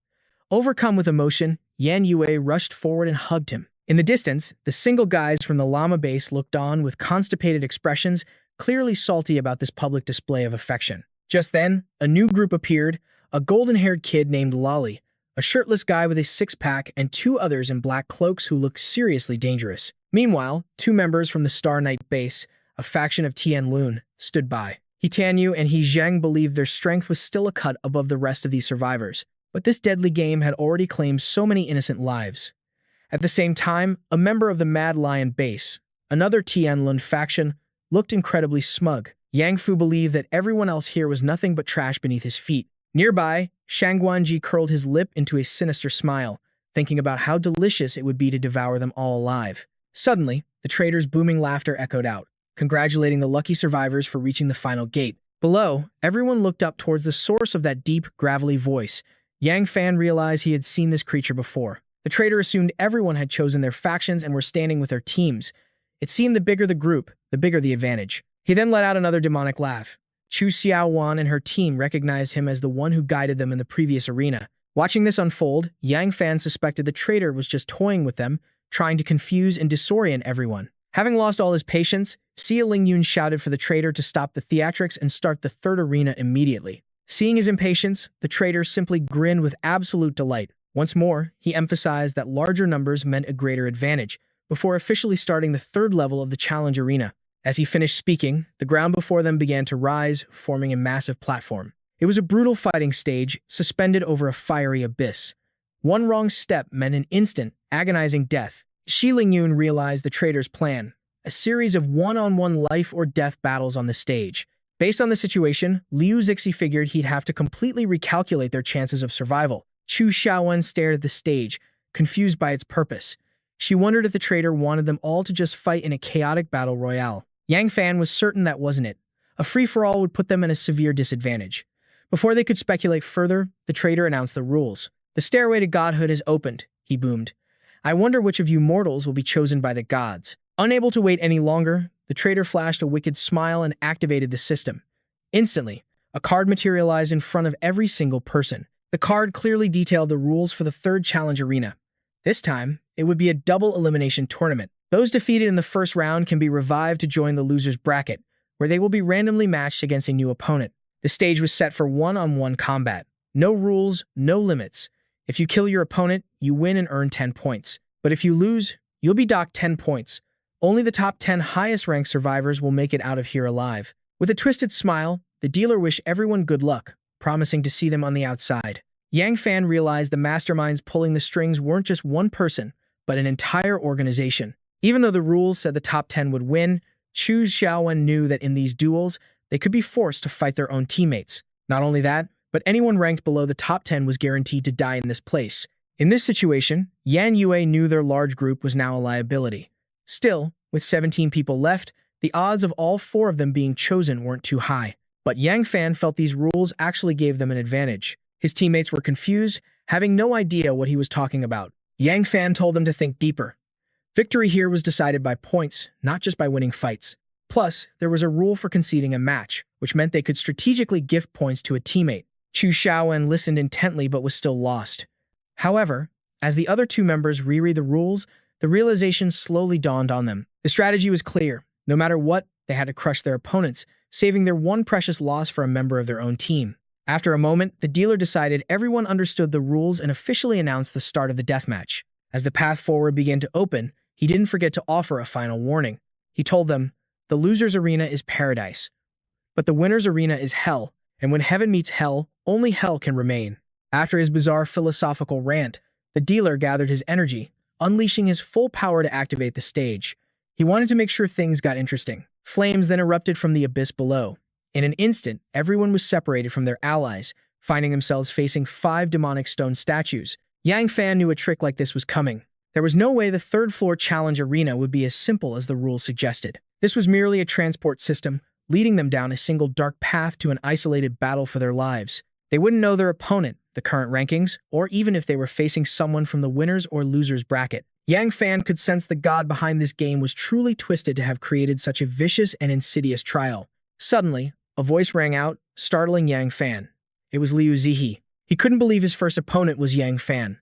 Overcome with emotion, Yan Yue rushed forward and hugged him. In the distance, the single guys from the llama base looked on with constipated expressions, clearly salty about this public display of affection. Just then, a new group appeared, a golden-haired kid named Lolly, a shirtless guy with a six-pack, and two others in black cloaks who looked seriously dangerous. Meanwhile, two members from the Star Knight base, a faction of Tianlun, stood by. He Tianyu and He Zheng believed their strength was still a cut above the rest of these survivors, but this deadly game had already claimed so many innocent lives. At the same time, a member of the Mad Lion base, another Tianlun faction, looked incredibly smug. Yang Fu believed that everyone else here was nothing but trash beneath his feet. Nearby, Shang Guanji curled his lip into a sinister smile, thinking about how delicious it would be to devour them all alive. Suddenly, the traitors' booming laughter echoed out, congratulating the lucky survivors for reaching the final gate. Below, everyone looked up towards the source of that deep, gravelly voice. Yang Fan realized he had seen this creature before. The traitor assumed everyone had chosen their factions and were standing with their teams. It seemed the bigger the group, the bigger the advantage. He then let out another demonic laugh. Chu Xiaowan and her team recognized him as the one who guided them in the previous arena. Watching this unfold, Yang Fan suspected the traitor was just toying with them, trying to confuse and disorient everyone. Having lost all his patience, Xia Lingyun shouted for the traitor to stop the theatrics and start the third arena immediately. Seeing his impatience, the traitor simply grinned with absolute delight. Once more, he emphasized that larger numbers meant a greater advantage, before officially starting the third level of the challenge arena. As he finished speaking, the ground before them began to rise, forming a massive platform. It was a brutal fighting stage, suspended over a fiery abyss. One wrong step meant an instant, agonizing death. Shi Lingyun realized the traitor's plan, a series of one-on-one life-or-death battles on the stage. Based on the situation, Liu Zixi figured he'd have to completely recalculate their chances of survival. Chu Xiaowen stared at the stage, confused by its purpose. She wondered if the traitor wanted them all to just fight in a chaotic battle royale. Yang Fan was certain that wasn't it. A free-for-all would put them in a severe disadvantage. Before they could speculate further, the traitor announced the rules. "The stairway to godhood is opened," he boomed. "I wonder which of you mortals will be chosen by the gods." Unable to wait any longer, the traitor flashed a wicked smile and activated the system. Instantly, a card materialized in front of every single person. The card clearly detailed the rules for the third challenge arena. This time, it would be a double elimination tournament. Those defeated in the first round can be revived to join the loser's bracket, where they will be randomly matched against a new opponent. The stage was set for one-on-one combat. No rules, no limits. If you kill your opponent, you win and earn 10 points. But if you lose, you'll be docked 10 points. Only the top 10 highest-ranked survivors will make it out of here alive. With a twisted smile, the dealer wished everyone good luck, promising to see them on the outside. Yang Fan realized the masterminds pulling the strings weren't just one person, but an entire organization. Even though the rules said the top 10 would win, Chu Xiaowen knew that in these duels, they could be forced to fight their own teammates. Not only that, but anyone ranked below the top 10 was guaranteed to die in this place. In this situation, Yan Yue knew their large group was now a liability. Still, with 17 people left, the odds of all 4 of them being chosen weren't too high. But Yang Fan felt these rules actually gave them an advantage. His teammates were confused, having no idea what he was talking about. Yang Fan told them to think deeper. Victory here was decided by points, not just by winning fights. Plus, there was a rule for conceding a match, which meant they could strategically gift points to a teammate. Chu Xiaowen listened intently but was still lost. However, as the other 2 members reread the rules, the realization slowly dawned on them. The strategy was clear. No matter what, they had to crush their opponents, saving their one precious loss for a member of their own team. After a moment, the dealer decided everyone understood the rules and officially announced the start of the deathmatch. As the path forward began to open, he didn't forget to offer a final warning. He told them, "The loser's arena is paradise, but the winner's arena is hell, and when heaven meets hell, only hell can remain." After his bizarre philosophical rant, the dealer gathered his energy, unleashing his full power to activate the stage. He wanted to make sure things got interesting. Flames then erupted from the abyss below. In an instant, everyone was separated from their allies, finding themselves facing 5 demonic stone statues. Yang Fan knew a trick like this was coming. There was no way the third-floor challenge arena would be as simple as the rules suggested. This was merely a transport system, leading them down a single dark path to an isolated battle for their lives. They wouldn't know their opponent, the current rankings, or even if they were facing someone from the winners or losers bracket. Yang Fan could sense the god behind this game was truly twisted to have created such a vicious and insidious trial. Suddenly, a voice rang out, startling Yang Fan. It was Liu Zihi. He couldn't believe his first opponent was Yang Fan.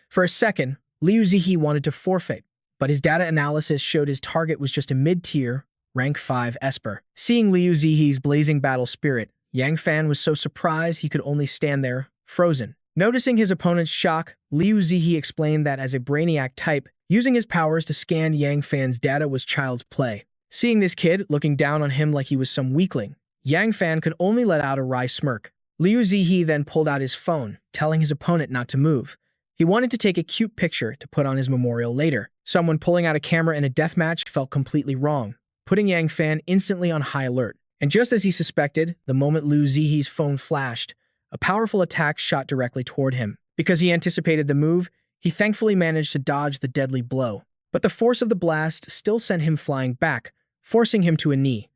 For a second, Liu Zihi wanted to forfeit, but his data analysis showed his target was just a mid-tier, rank 5 Esper. Seeing Liu Zihe's blazing battle spirit, Yang Fan was so surprised he could only stand there, frozen. Noticing his opponent's shock, Liu Zihe explained that as a brainiac type, using his powers to scan Yang Fan's data was child's play. Seeing this kid looking down on him like he was some weakling, Yang Fan could only let out a wry smirk. Liu Zihe then pulled out his phone, telling his opponent not to move. He wanted to take a cute picture to put on his memorial later. Someone pulling out a camera in a deathmatch felt completely wrong, putting Yang Fan instantly on high alert. And just as he suspected, the moment Liu Zihe's phone flashed, a powerful attack shot directly toward him. Because he anticipated the move, he thankfully managed to dodge the deadly blow. But the force of the blast still sent him flying back, forcing him to a knee.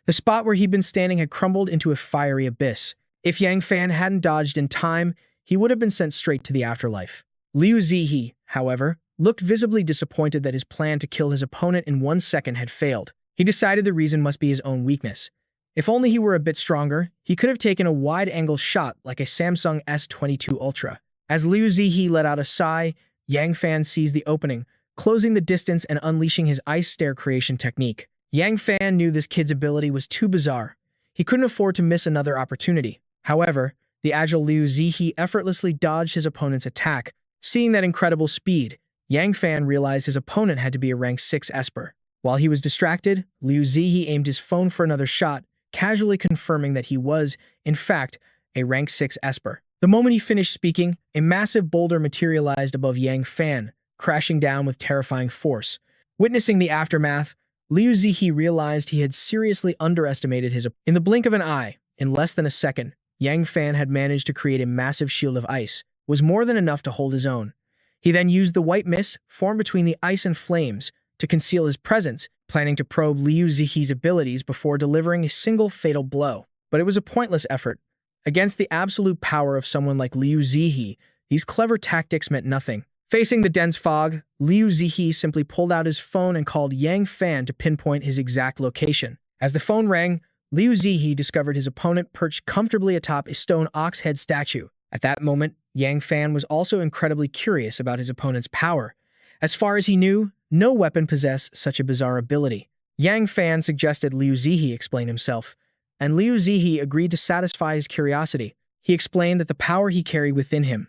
The spot where he'd been standing had crumbled into a fiery abyss. If Yang Fan hadn't dodged in time, he would have been sent straight to the afterlife. Liu Zihe, however, looked visibly disappointed that his plan to kill his opponent in 1 second had failed. He decided the reason must be his own weakness. If only he were a bit stronger, he could have taken a wide-angle shot like a Samsung S22 Ultra. As Liu Zihe let out a sigh, Yang Fan seized the opening, closing the distance and unleashing his ice stare creation technique. Yang Fan knew this kid's ability was too bizarre. He couldn't afford to miss another opportunity. However, the agile Liu Zihe effortlessly dodged his opponent's attack. Seeing that incredible speed, Yang Fan realized his opponent had to be a rank 6 Esper. While he was distracted, Liu Zihe aimed his phone for another shot, casually confirming that he was, in fact, a rank 6 Esper. The moment he finished speaking, a massive boulder materialized above Yang Fan, crashing down with terrifying force. Witnessing the aftermath, Liu Zihe realized he had seriously underestimated his opponent. In the blink of an eye, in less than a second, Yang Fan had managed to create a massive shield of ice, was more than enough to hold his own. He then used the white mist formed between the ice and flames to conceal his presence, planning to probe Liu Zihe's abilities before delivering a single fatal blow. But it was a pointless effort. Against the absolute power of someone like Liu Zihe, these clever tactics meant nothing. Facing the dense fog, Liu Zihe simply pulled out his phone and called Yang Fan to pinpoint his exact location. As the phone rang, Liu Zihe discovered his opponent perched comfortably atop a stone ox head statue. At that moment, Yang Fan was also incredibly curious about his opponent's power. As far as he knew, no weapon possessed such a bizarre ability. Yang Fan suggested Liu Zihe explain himself, and Liu Zihe agreed to satisfy his curiosity. He explained that the power he carried within him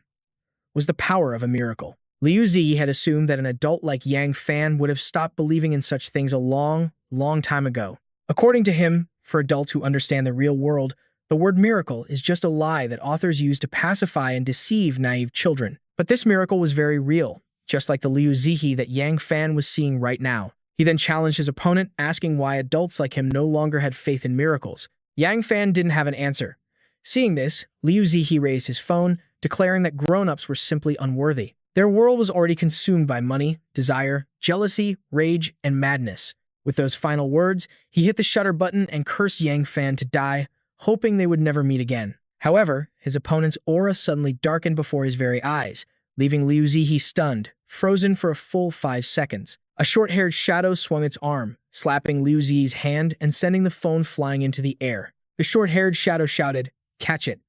was the power of a miracle. Liu Zihe had assumed that an adult like Yang Fan would have stopped believing in such things a long, long time ago. According to him, for adults who understand the real world, the word miracle is just a lie that authors use to pacify and deceive naive children. But this miracle was very real, just like the Liu Zihe that Yang Fan was seeing right now. He then challenged his opponent, asking why adults like him no longer had faith in miracles. Yang Fan didn't have an answer. Seeing this, Liu Zihe raised his phone, declaring that grown-ups were simply unworthy. Their world was already consumed by money, desire, jealousy, rage, and madness. With those final words, he hit the shutter button and cursed Yang Fan to die, hoping they would never meet again. However, his opponent's aura suddenly darkened before his very eyes, leaving Liu Zihe stunned, frozen for a full 5 seconds. A short-haired shadow swung its arm, slapping Liu Zihe's hand and sending the phone flying into the air. The short-haired shadow shouted, "Catch it!"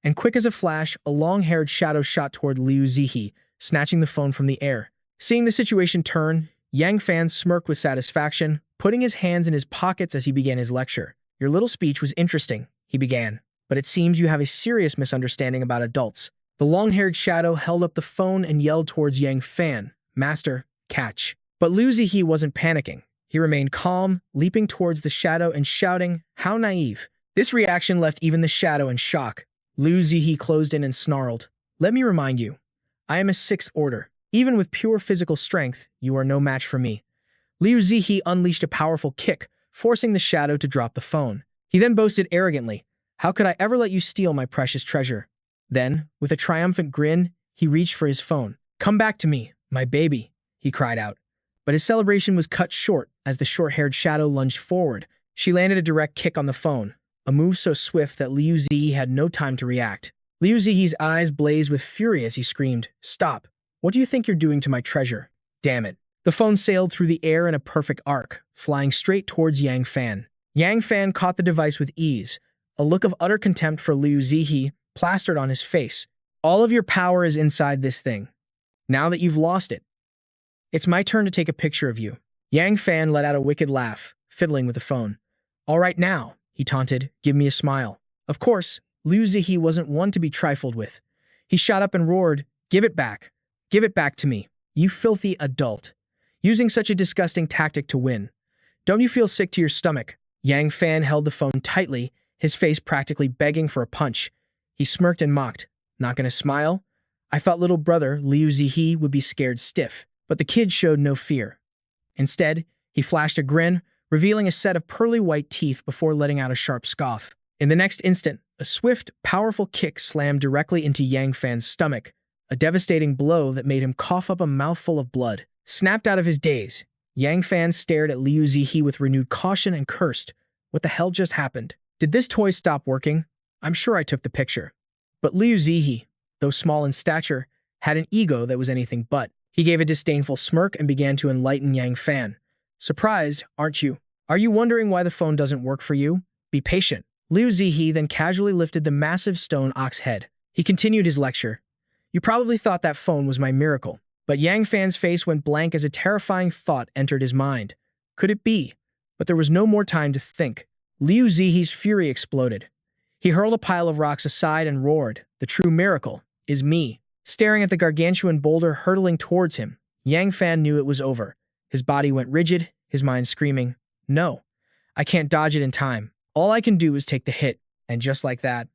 And quick as a flash, a long-haired shadow shot toward Liu Zihe, snatching the phone from the air. Seeing the situation turn, Yang Fan smirked with satisfaction, putting his hands in his pockets as he began his lecture. "Your little speech was interesting," he began, "but it seems you have a serious misunderstanding about adults." The long-haired shadow held up the phone and yelled towards Yang Fan, "Master, catch." But Liu Zihe wasn't panicking. He remained calm, leaping towards the shadow and shouting, "How naive." This reaction left even the shadow in shock. Liu Zihe closed in and snarled, "Let me remind you, I am a 6th order. Even with pure physical strength, you are no match for me." Liu Zihe unleashed a powerful kick, forcing the shadow to drop the phone. He then boasted arrogantly, "How could I ever let you steal my precious treasure?" Then, with a triumphant grin, he reached for his phone. "Come back to me, my baby," he cried out. But his celebration was cut short as the short-haired shadow lunged forward. She landed a direct kick on the phone, a move so swift that Liu Zihe had no time to react. Liu Zihe's eyes blazed with fury as he screamed, "Stop! What do you think you're doing to my treasure? Damn it." The phone sailed through the air in a perfect arc, flying straight towards Yang Fan. Yang Fan caught the device with ease, a look of utter contempt for Liu Zihe plastered on his face. "All of your power is inside this thing. Now that you've lost it, it's my turn to take a picture of you." Yang Fan let out a wicked laugh, fiddling with the phone. All right now, he taunted, give me a smile. Of course, Liu Zihi wasn't one to be trifled with. He shot up and roared, give it back. Give it back to me, you filthy adult. Using such a disgusting tactic to win. Don't you feel sick to your stomach? Yang Fan held the phone tightly, his face practically begging for a punch. He smirked and mocked. Not gonna smile? I thought little brother Liu Zihi would be scared stiff, but the kid showed no fear. Instead, he flashed a grin, revealing a set of pearly white teeth before letting out a sharp scoff. In the next instant, a swift, powerful kick slammed directly into Yang Fan's stomach, a devastating blow that made him cough up a mouthful of blood. Snapped out of his daze, Yang Fan stared at Liu Zihi with renewed caution and cursed. What the hell just happened? Did this toy stop working? I'm sure I took the picture. But Liu Zihi, though small in stature, had an ego that was anything but. He gave a disdainful smirk and began to enlighten Yang Fan. Surprised, aren't you? Are you wondering why the phone doesn't work for you? Be patient. Liu Zihi then casually lifted the massive stone ox head. He continued his lecture. You probably thought that phone was my miracle. But Yang Fan's face went blank as a terrifying thought entered his mind. Could it be? But there was no more time to think. Liu Zihi's fury exploded. He hurled a pile of rocks aside and roared, the true miracle is me. Staring at the gargantuan boulder hurtling towards him, Yang Fan knew it was over. His body went rigid, his mind screaming, no, I can't dodge it in time. All I can do is take the hit. And just like that,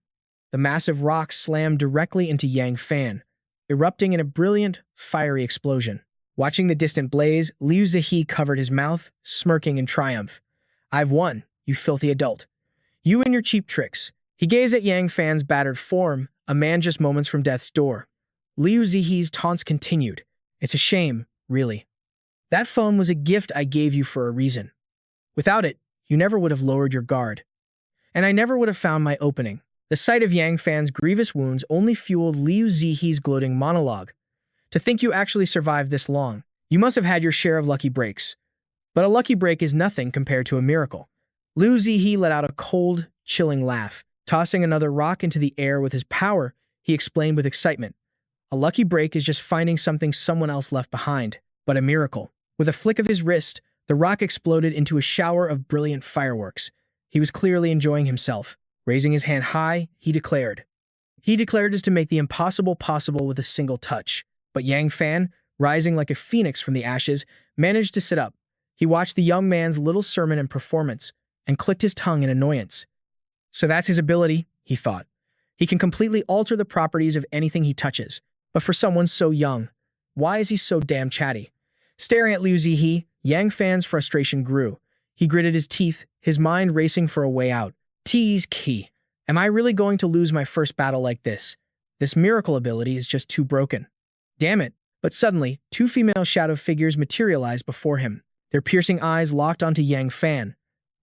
the massive rock slammed directly into Yang Fan, erupting in a brilliant, fiery explosion. Watching the distant blaze, Liu Zihi covered his mouth, smirking in triumph. I've won, you filthy adult. You and your cheap tricks. He gazed at Yang Fan's battered form, a man just moments from death's door. Liu Zihi's taunts continued. It's a shame, really. That phone was a gift I gave you for a reason. Without it, you never would have lowered your guard. And I never would have found my opening. The sight of Yang Fan's grievous wounds only fueled Liu Zihi's gloating monologue. To think you actually survived this long, you must have had your share of lucky breaks. But a lucky break is nothing compared to a miracle. Liu Zihi let out a cold, chilling laugh. Tossing another rock into the air with his power, he explained with excitement. A lucky break is just finding something someone else left behind, but a miracle. With a flick of his wrist, the rock exploded into a shower of brilliant fireworks. He was clearly enjoying himself. Raising his hand high, he declared as to make the impossible possible with a single touch. But Yang Fan, rising like a phoenix from the ashes, managed to sit up. He watched the young man's little sermon and performance, and clicked his tongue in annoyance. So that's his ability, he thought. He can completely alter the properties of anything he touches. But for someone so young, why is he so damn chatty? Staring at Liu Zihi, Yang Fan's frustration grew. He gritted his teeth, his mind racing for a way out. T's key. Am I really going to lose my first battle like this? This miracle ability is just too broken. Damn it. But suddenly, two female shadow figures materialized before him. Their piercing eyes locked onto Yang Fan.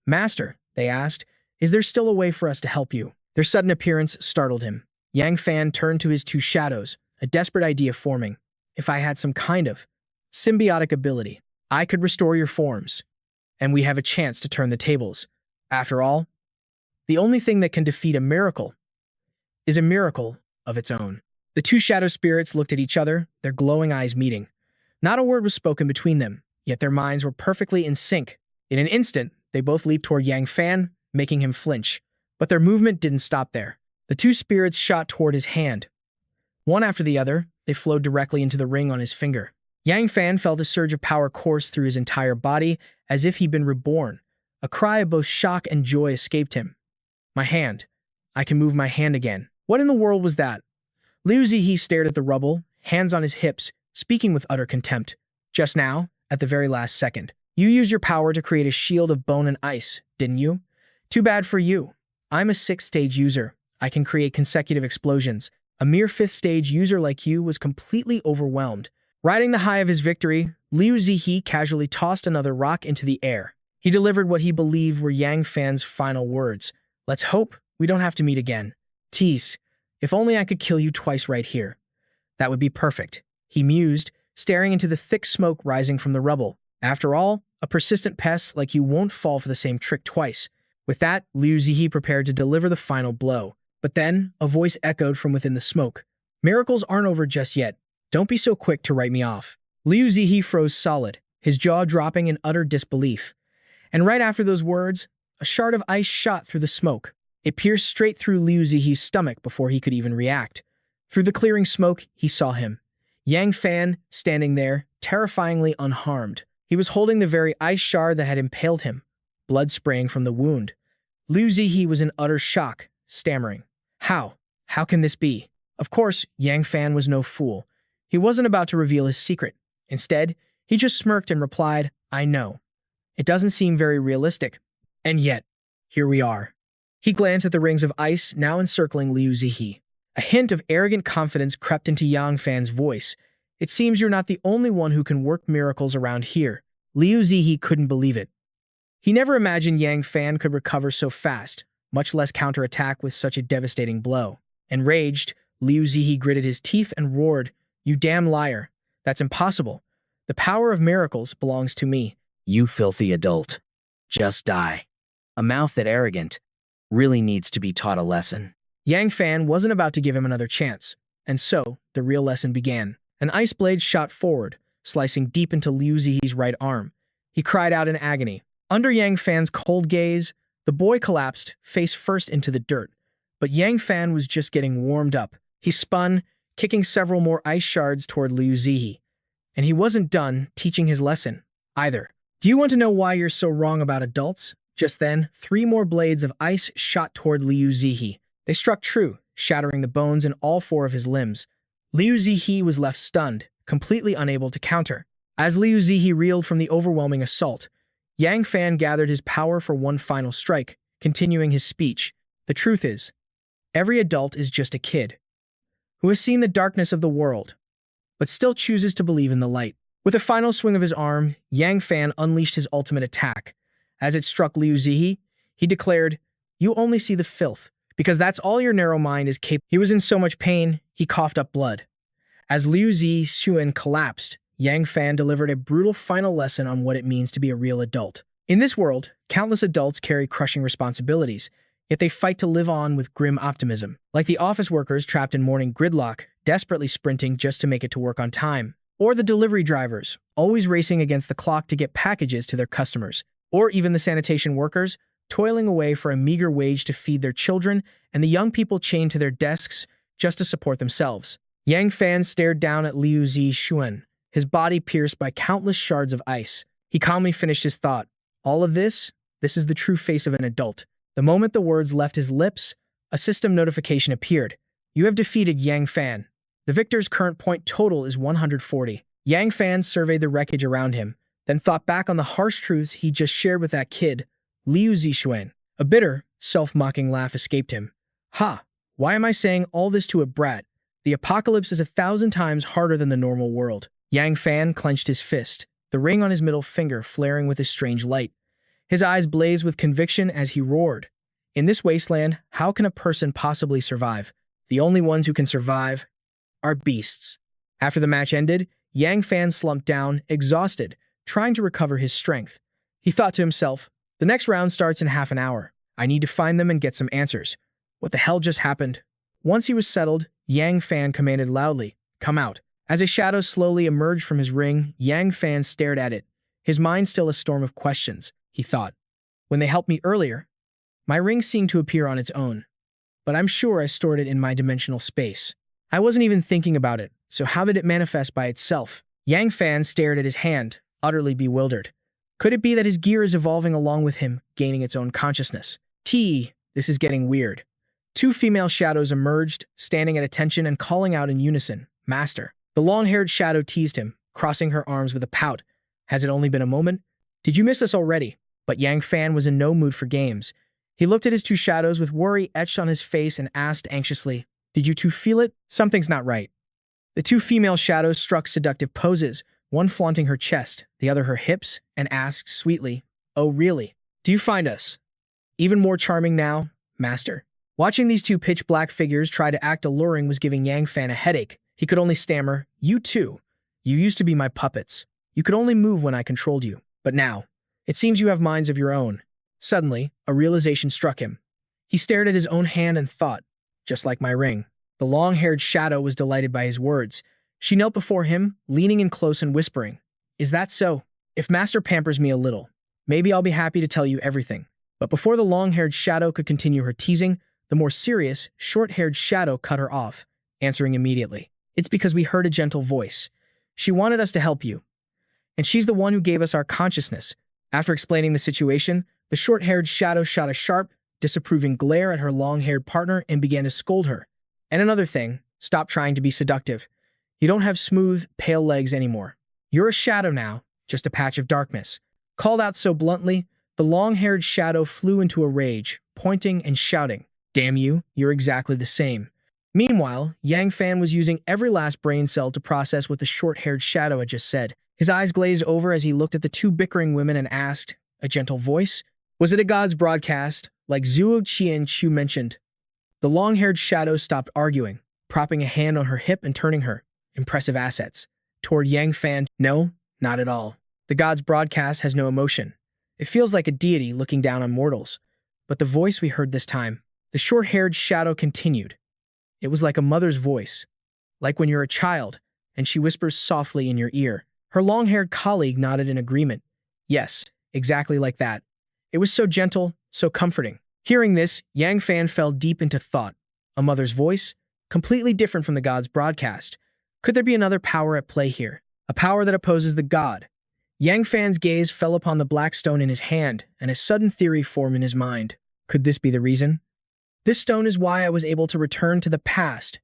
Master, they asked, is there still a way for us to help you? Their sudden appearance startled him. Yang Fan turned to his two shadows, a desperate idea forming. If I had some kind of symbiotic ability, I could restore your forms, and we have a chance to turn the tables. After all, the only thing that can defeat a miracle is a miracle of its own. The two shadow spirits looked at each other, their glowing eyes meeting. Not a word was spoken between them, yet their minds were perfectly in sync. In an instant, they both leaped toward Yang Fan, making him flinch. But their movement didn't stop there. The two spirits shot toward his hand. One after the other, they flowed directly into the ring on his finger. Yang Fan felt a surge of power course through his entire body, as if he'd been reborn. A cry of both shock and joy escaped him. My hand. I can move my hand again. What in the world was that? Liu Zihi stared at the rubble, hands on his hips, speaking with utter contempt. Just now, at the very last second, you used your power to create a shield of bone and ice, didn't you? Too bad for you. I'm a 6th-stage user. I can create consecutive explosions. A mere 5th-stage user like you was completely overwhelmed. Riding the high of his victory, Liu Zihi casually tossed another rock into the air. He delivered what he believed were Yang Fan's final words. Let's hope we don't have to meet again. Tease, if only I could kill you twice right here. That would be perfect, he mused, staring into the thick smoke rising from the rubble. After all, a persistent pest like you won't fall for the same trick twice. With that, Liu Zihi prepared to deliver the final blow. But then, a voice echoed from within the smoke. Miracles aren't over just yet. Don't be so quick to write me off. Liu Zihi froze solid, his jaw dropping in utter disbelief. And right after those words, a shard of ice shot through the smoke. It pierced straight through Liu Zihi's stomach before he could even react. Through the clearing smoke, he saw him. Yang Fan, standing there, terrifyingly unharmed. He was holding the very ice shard that had impaled him, blood spraying from the wound. Liu Zihi was in utter shock, stammering. How? How can this be? Of course, Yang Fan was no fool. He wasn't about to reveal his secret. Instead, he just smirked and replied, I know. It doesn't seem very realistic. And yet, here we are. He glanced at the rings of ice now encircling Liu Zihi. A hint of arrogant confidence crept into Yang Fan's voice. It seems you're not the only one who can work miracles around here. Liu Zihi couldn't believe it. He never imagined Yang Fan could recover so fast, much less counterattack with such a devastating blow. Enraged, Liu Zihi gritted his teeth and roared, You damn liar. That's impossible. The power of miracles belongs to me. You filthy adult. Just die. A mouth that arrogant really needs to be taught a lesson. Yang Fan wasn't about to give him another chance, and so the real lesson began. An ice blade shot forward, slicing deep into Liu Zihi's right arm. He cried out in agony. Under Yang Fan's cold gaze, the boy collapsed, face first into the dirt. But Yang Fan was just getting warmed up. He spun, kicking several more ice shards toward Liu Zihi. And he wasn't done teaching his lesson, either. Do you want to know why you're so wrong about adults? Just then, 3 more blades of ice shot toward Liu Zihi. They struck true, shattering the bones in all 4 of his limbs. Liu Zihi was left stunned, completely unable to counter. As Liu Zihi reeled from the overwhelming assault, Yang Fan gathered his power for one final strike, continuing his speech. The truth is, every adult is just a kid who has seen the darkness of the world, but still chooses to believe in the light. With a final swing of his arm, Yang Fan unleashed his ultimate attack. As it struck Liu Zihi, he declared, You only see the filth, because that's all your narrow mind is capable. He was in so much pain, he coughed up blood. As Liu Zihi collapsed, Yang Fan delivered a brutal final lesson on what it means to be a real adult. In this world, countless adults carry crushing responsibilities, yet they fight to live on with grim optimism. Like the office workers trapped in morning gridlock, desperately sprinting just to make it to work on time. Or the delivery drivers, always racing against the clock to get packages to their customers. Or even the sanitation workers, toiling away for a meager wage to feed their children, and the young people chained to their desks just to support themselves. Yang Fan stared down at Liu Zihi, his body pierced by countless shards of ice. He calmly finished his thought. All of this is the true face of an adult. The moment the words left his lips, a system notification appeared. You have defeated Yang Fan. The victor's current point total is 140. Yang Fan surveyed the wreckage around him, then thought back on the harsh truths he just shared with that kid, Liu Zihi. A bitter, self-mocking laugh escaped him. Ha! Why am I saying all this to a brat? The apocalypse is 1,000 times harder than the normal world. Yang Fan clenched his fist, the ring on his middle finger flaring with a strange light. His eyes blazed with conviction as he roared. In this wasteland, how can a person possibly survive? The only ones who can survive are beasts. After the match ended, Yang Fan slumped down, exhausted, trying to recover his strength. He thought to himself, the next round starts in half an hour. I need to find them and get some answers. What the hell just happened? Once he was settled, Yang Fan commanded loudly, Come out. As a shadow slowly emerged from his ring, Yang Fan stared at it, his mind still a storm of questions. He thought, when they helped me earlier, my ring seemed to appear on its own. But I'm sure I stored it in my dimensional space. I wasn't even thinking about it, so how did it manifest by itself? Yang Fan stared at his hand, utterly bewildered. Could it be that his gear is evolving along with him, gaining its own consciousness? This is getting weird. 2 female shadows emerged, standing at attention and calling out in unison, Master. The long-haired shadow teased him, crossing her arms with a pout. Has it only been a moment? Did you miss us already? But Yang Fan was in no mood for games. He looked at his 2 shadows with worry etched on his face and asked anxiously, Did you 2 feel it? Something's not right. The 2 female shadows struck seductive poses, one flaunting her chest, the other her hips, and asked sweetly, Oh really? Do you find us even more charming now, Master? Watching these 2 pitch-black figures try to act alluring was giving Yang Fan a headache. He could only stammer, You too. You used to be my puppets. You could only move when I controlled you. But now, it seems you have minds of your own. Suddenly, a realization struck him. He stared at his own hand and thought, just like my ring. The long-haired shadow was delighted by his words. She knelt before him, leaning in close and whispering, Is that so? If Master pampers me a little, Maybe I'll be happy to tell you everything. But before the long-haired shadow could continue her teasing, the more serious, short-haired shadow cut her off, answering immediately. It's because we heard a gentle voice. She wanted us to help you, and she's the one who gave us our consciousness. After explaining the situation, the short-haired shadow shot a sharp, disapproving glare at her long-haired partner and began to scold her. And another thing, stop trying to be seductive. You don't have smooth, pale legs anymore. You're a shadow now, just a patch of darkness. Called out so bluntly, the long-haired shadow flew into a rage, pointing and shouting, "Damn you, you're exactly the same." Meanwhile, Yang Fan was using every last brain cell to process what the short-haired shadow had just said. His eyes glazed over as he looked at the two bickering women and asked, a gentle voice, "Was it a god's broadcast, like Zhuo Qian-Chu mentioned?" The long-haired shadow stopped arguing, propping a hand on her hip and turning her, impressive assets, toward Yang Fan. "No, not at all. The god's broadcast has no emotion. It feels like a deity looking down on mortals." But the voice we heard this time, the short-haired shadow continued. It was like a mother's voice, like when you're a child, and she whispers softly in your ear. Her long-haired colleague nodded in agreement. Yes, exactly like that. It was so gentle, so comforting. Hearing this, Yang Fan fell deep into thought. A mother's voice? Completely different from the god's broadcast. Could there be another power at play here? A power that opposes the god? Yang Fan's gaze fell upon the black stone in his hand, and a sudden theory formed in his mind. Could this be the reason? This stone is why I was able to return to the past,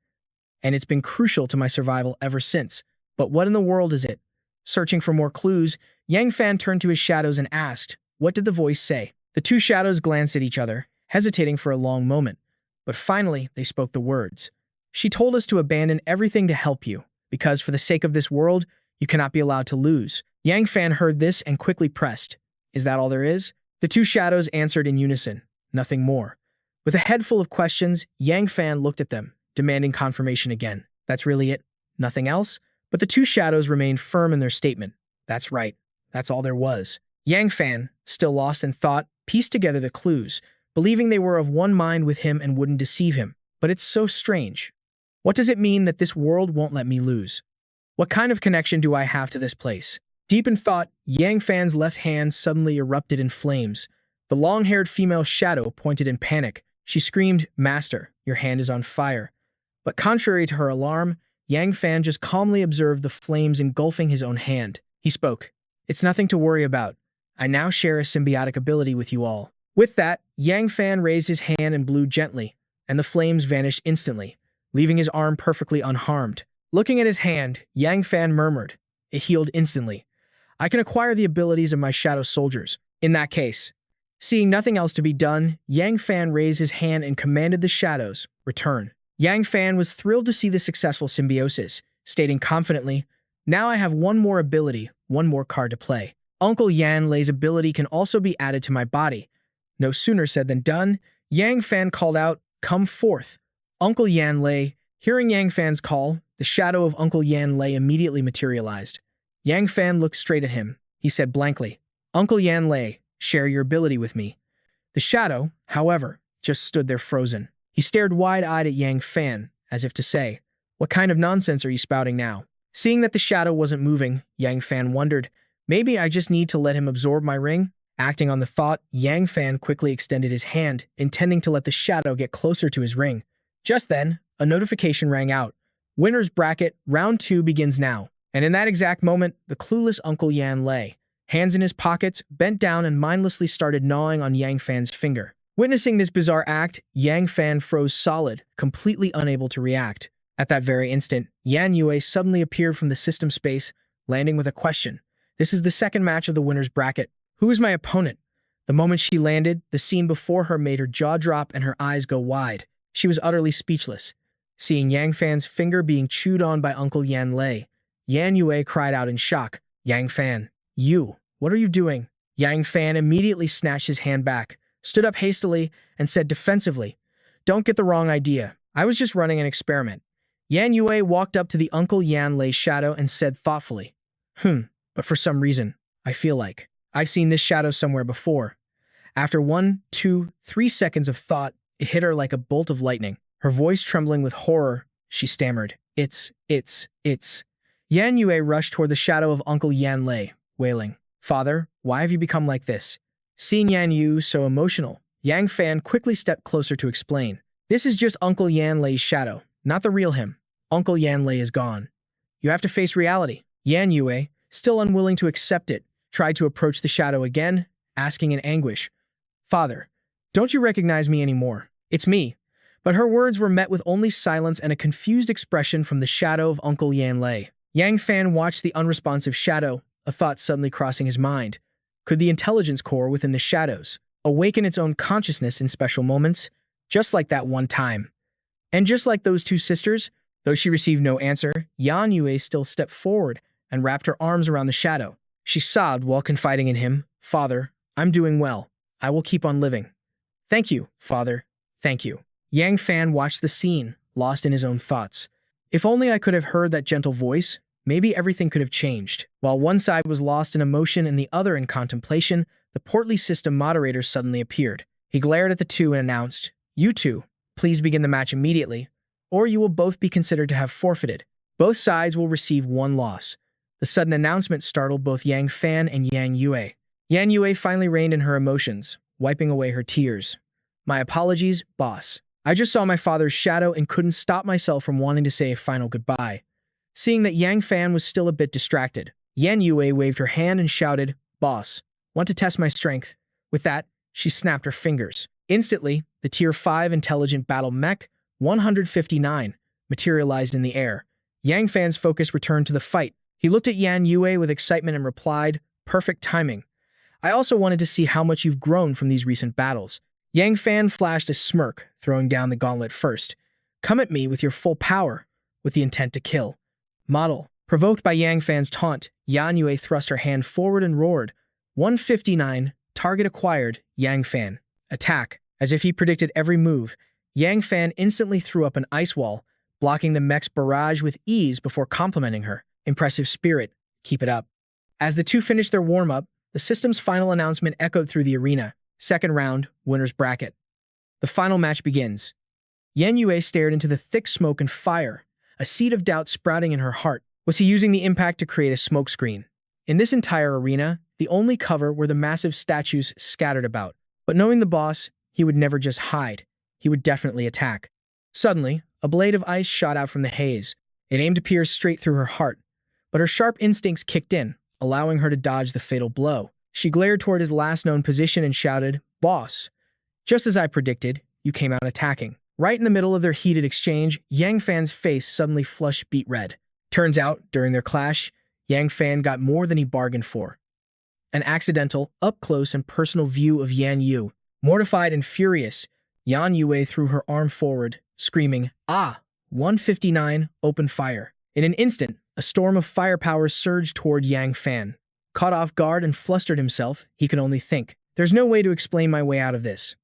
and it's been crucial to my survival ever since. But what in the world is it? Searching for more clues, Yang Fan turned to his shadows and asked, "What did the voice say?" The two shadows glanced at each other, hesitating for a long moment, but finally they spoke the words. "She told us to abandon everything to help you, because for the sake of this world, you cannot be allowed to lose." Yang Fan heard this and quickly pressed, "Is that all there is?" The two shadows answered in unison, "Nothing more." With a head full of questions, Yang Fan looked at them, demanding confirmation again. "That's really it? Nothing else?" But the two shadows remained firm in their statement. "That's right. That's all there was." Yang Fan, still lost in thought, pieced together the clues, believing they were of one mind with him and wouldn't deceive him. But it's so strange. What does it mean that this world won't let me lose? What kind of connection do I have to this place? Deep in thought, Yang Fan's left hand suddenly erupted in flames. The long-haired female shadow pointed in panic. She screamed, "Master, your hand is on fire." But contrary to her alarm, Yang Fan just calmly observed the flames engulfing his own hand. He spoke, "It's nothing to worry about. I now share a symbiotic ability with you all." With that, Yang Fan raised his hand and blew gently, and the flames vanished instantly, leaving his arm perfectly unharmed. Looking at his hand, Yang Fan murmured, "It healed instantly. I can acquire the abilities of my shadow soldiers." In that case, seeing nothing else to be done, Yang Fan raised his hand and commanded the shadows, "Return." Yang Fan was thrilled to see the successful symbiosis, stating confidently, "Now I have one more ability, one more card to play. Uncle Yan Lei's ability can also be added to my body." No sooner said than done, Yang Fan called out, "Come forth." Uncle Yan Lei, hearing Yang Fan's call, the shadow of Uncle Yan Lei immediately materialized. Yang Fan looked straight at him. He said blankly, "Uncle Yan Lei, share your ability with me." The shadow, however, just stood there frozen. He stared wide-eyed at Yang Fan, as if to say, "What kind of nonsense are you spouting now?" Seeing that the shadow wasn't moving, Yang Fan wondered, "Maybe I just need to let him absorb my ring?" Acting on the thought, Yang Fan quickly extended his hand, intending to let the shadow get closer to his ring. Just then, a notification rang out. "Winner's bracket, round 2 begins now." And in that exact moment, the clueless Uncle Yan Lei, hands in his pockets, bent down and mindlessly started gnawing on Yang Fan's finger. Witnessing this bizarre act, Yang Fan froze solid, completely unable to react. At that very instant, Yan Yue suddenly appeared from the system space, landing with a question. "This is the second match of the winner's bracket. Who is my opponent?" The moment she landed, the scene before her made her jaw drop and her eyes go wide. She was utterly speechless. Seeing Yang Fan's finger being chewed on by Uncle Yan Lei, Yan Yue cried out in shock, "Yang Fan, what are you doing?" Yang Fan immediately snatched his hand back, stood up hastily, and said defensively, "Don't get the wrong idea. I was just running an experiment." Yan Yue walked up to the Uncle Yan Lei shadow and said thoughtfully, But for some reason, I feel like I've seen this shadow somewhere before." After 1, 2, 3 seconds of thought, it hit her like a bolt of lightning. Her voice trembling with horror, she stammered, It's. Yan Yue rushed toward the shadow of Uncle Yan Lei, wailing, Father, why have you become like this? Seeing Yan Yu so emotional, Yang Fan quickly stepped closer to explain. This is just Uncle Yan Lei's shadow, not the real him. Uncle Yan Lei is gone. You have to face reality. Yan Yue, still unwilling to accept it, tried to approach the shadow again, asking in anguish, Father, don't you recognize me anymore? It's me. But her words were met with only silence and a confused expression from the shadow of Uncle Yan Lei. Yang Fan watched the unresponsive shadow, a thought suddenly crossing his mind. Could the intelligence core within the shadows awaken its own consciousness in special moments, just like that one time? And just like those two sisters, though she received no answer, Yan Yue still stepped forward and wrapped her arms around the shadow. She sobbed while confiding in him, Father, I'm doing well. I will keep on living. Thank you, Father. Thank you. Yang Fan watched the scene, lost in his own thoughts. If only I could have heard that gentle voice, maybe everything could have changed. While one side was lost in emotion and the other in contemplation, the portly system moderator suddenly appeared. He glared at the two and announced, You two, please begin the match immediately, or you will both be considered to have forfeited. Both sides will receive one loss. The sudden announcement startled both Yang Fan and Yang Yue. Yan Yue finally reined in her emotions, wiping away her tears. My apologies, boss. I just saw my father's shadow and couldn't stop myself from wanting to say a final goodbye. Seeing that Yang Fan was still a bit distracted, Yan Yue waved her hand and shouted, Boss, want to test my strength? With that, she snapped her fingers. Instantly, the Tier 5 Intelligent Battle Mech 159 materialized in the air. Yang Fan's focus returned to the fight. He looked at Yan Yue with excitement and replied, Perfect timing. I also wanted to see how much you've grown from these recent battles. Yang Fan flashed a smirk, throwing down the gauntlet first. Come at me with your full power, with the intent to kill. Model. Provoked by Yang Fan's taunt, Yan Yue thrust her hand forward and roared. 159, target acquired, Yang Fan. Attack. As if he predicted every move, Yang Fan instantly threw up an ice wall, blocking the mech's barrage with ease before complimenting her. Impressive spirit. Keep it up. As the two finished their warm-up, the system's final announcement echoed through the arena. Second round, winner's bracket. The final match begins. Yan Yue stared into the thick smoke and fire, a seed of doubt sprouting in her heart. Was he using the impact to create a smokescreen? In this entire arena, the only cover were the massive statues scattered about. But knowing the boss, he would never just hide. He would definitely attack. Suddenly, a blade of ice shot out from the haze. It aimed to pierce straight through her heart. But her sharp instincts kicked in, allowing her to dodge the fatal blow. She glared toward his last known position and shouted, Boss. Just as I predicted, you came out attacking. Right in the middle of their heated exchange, Yang Fan's face suddenly flushed beet red. Turns out, during their clash, Yang Fan got more than he bargained for. An accidental, up-close and personal view of Yan Yu. Mortified and furious, Yan Yue threw her arm forward, screaming, 159, open fire. In an instant, a storm of firepower surged toward Yang Fan. Caught off guard and flustered himself, he could only think, there's no way to explain my way out of this.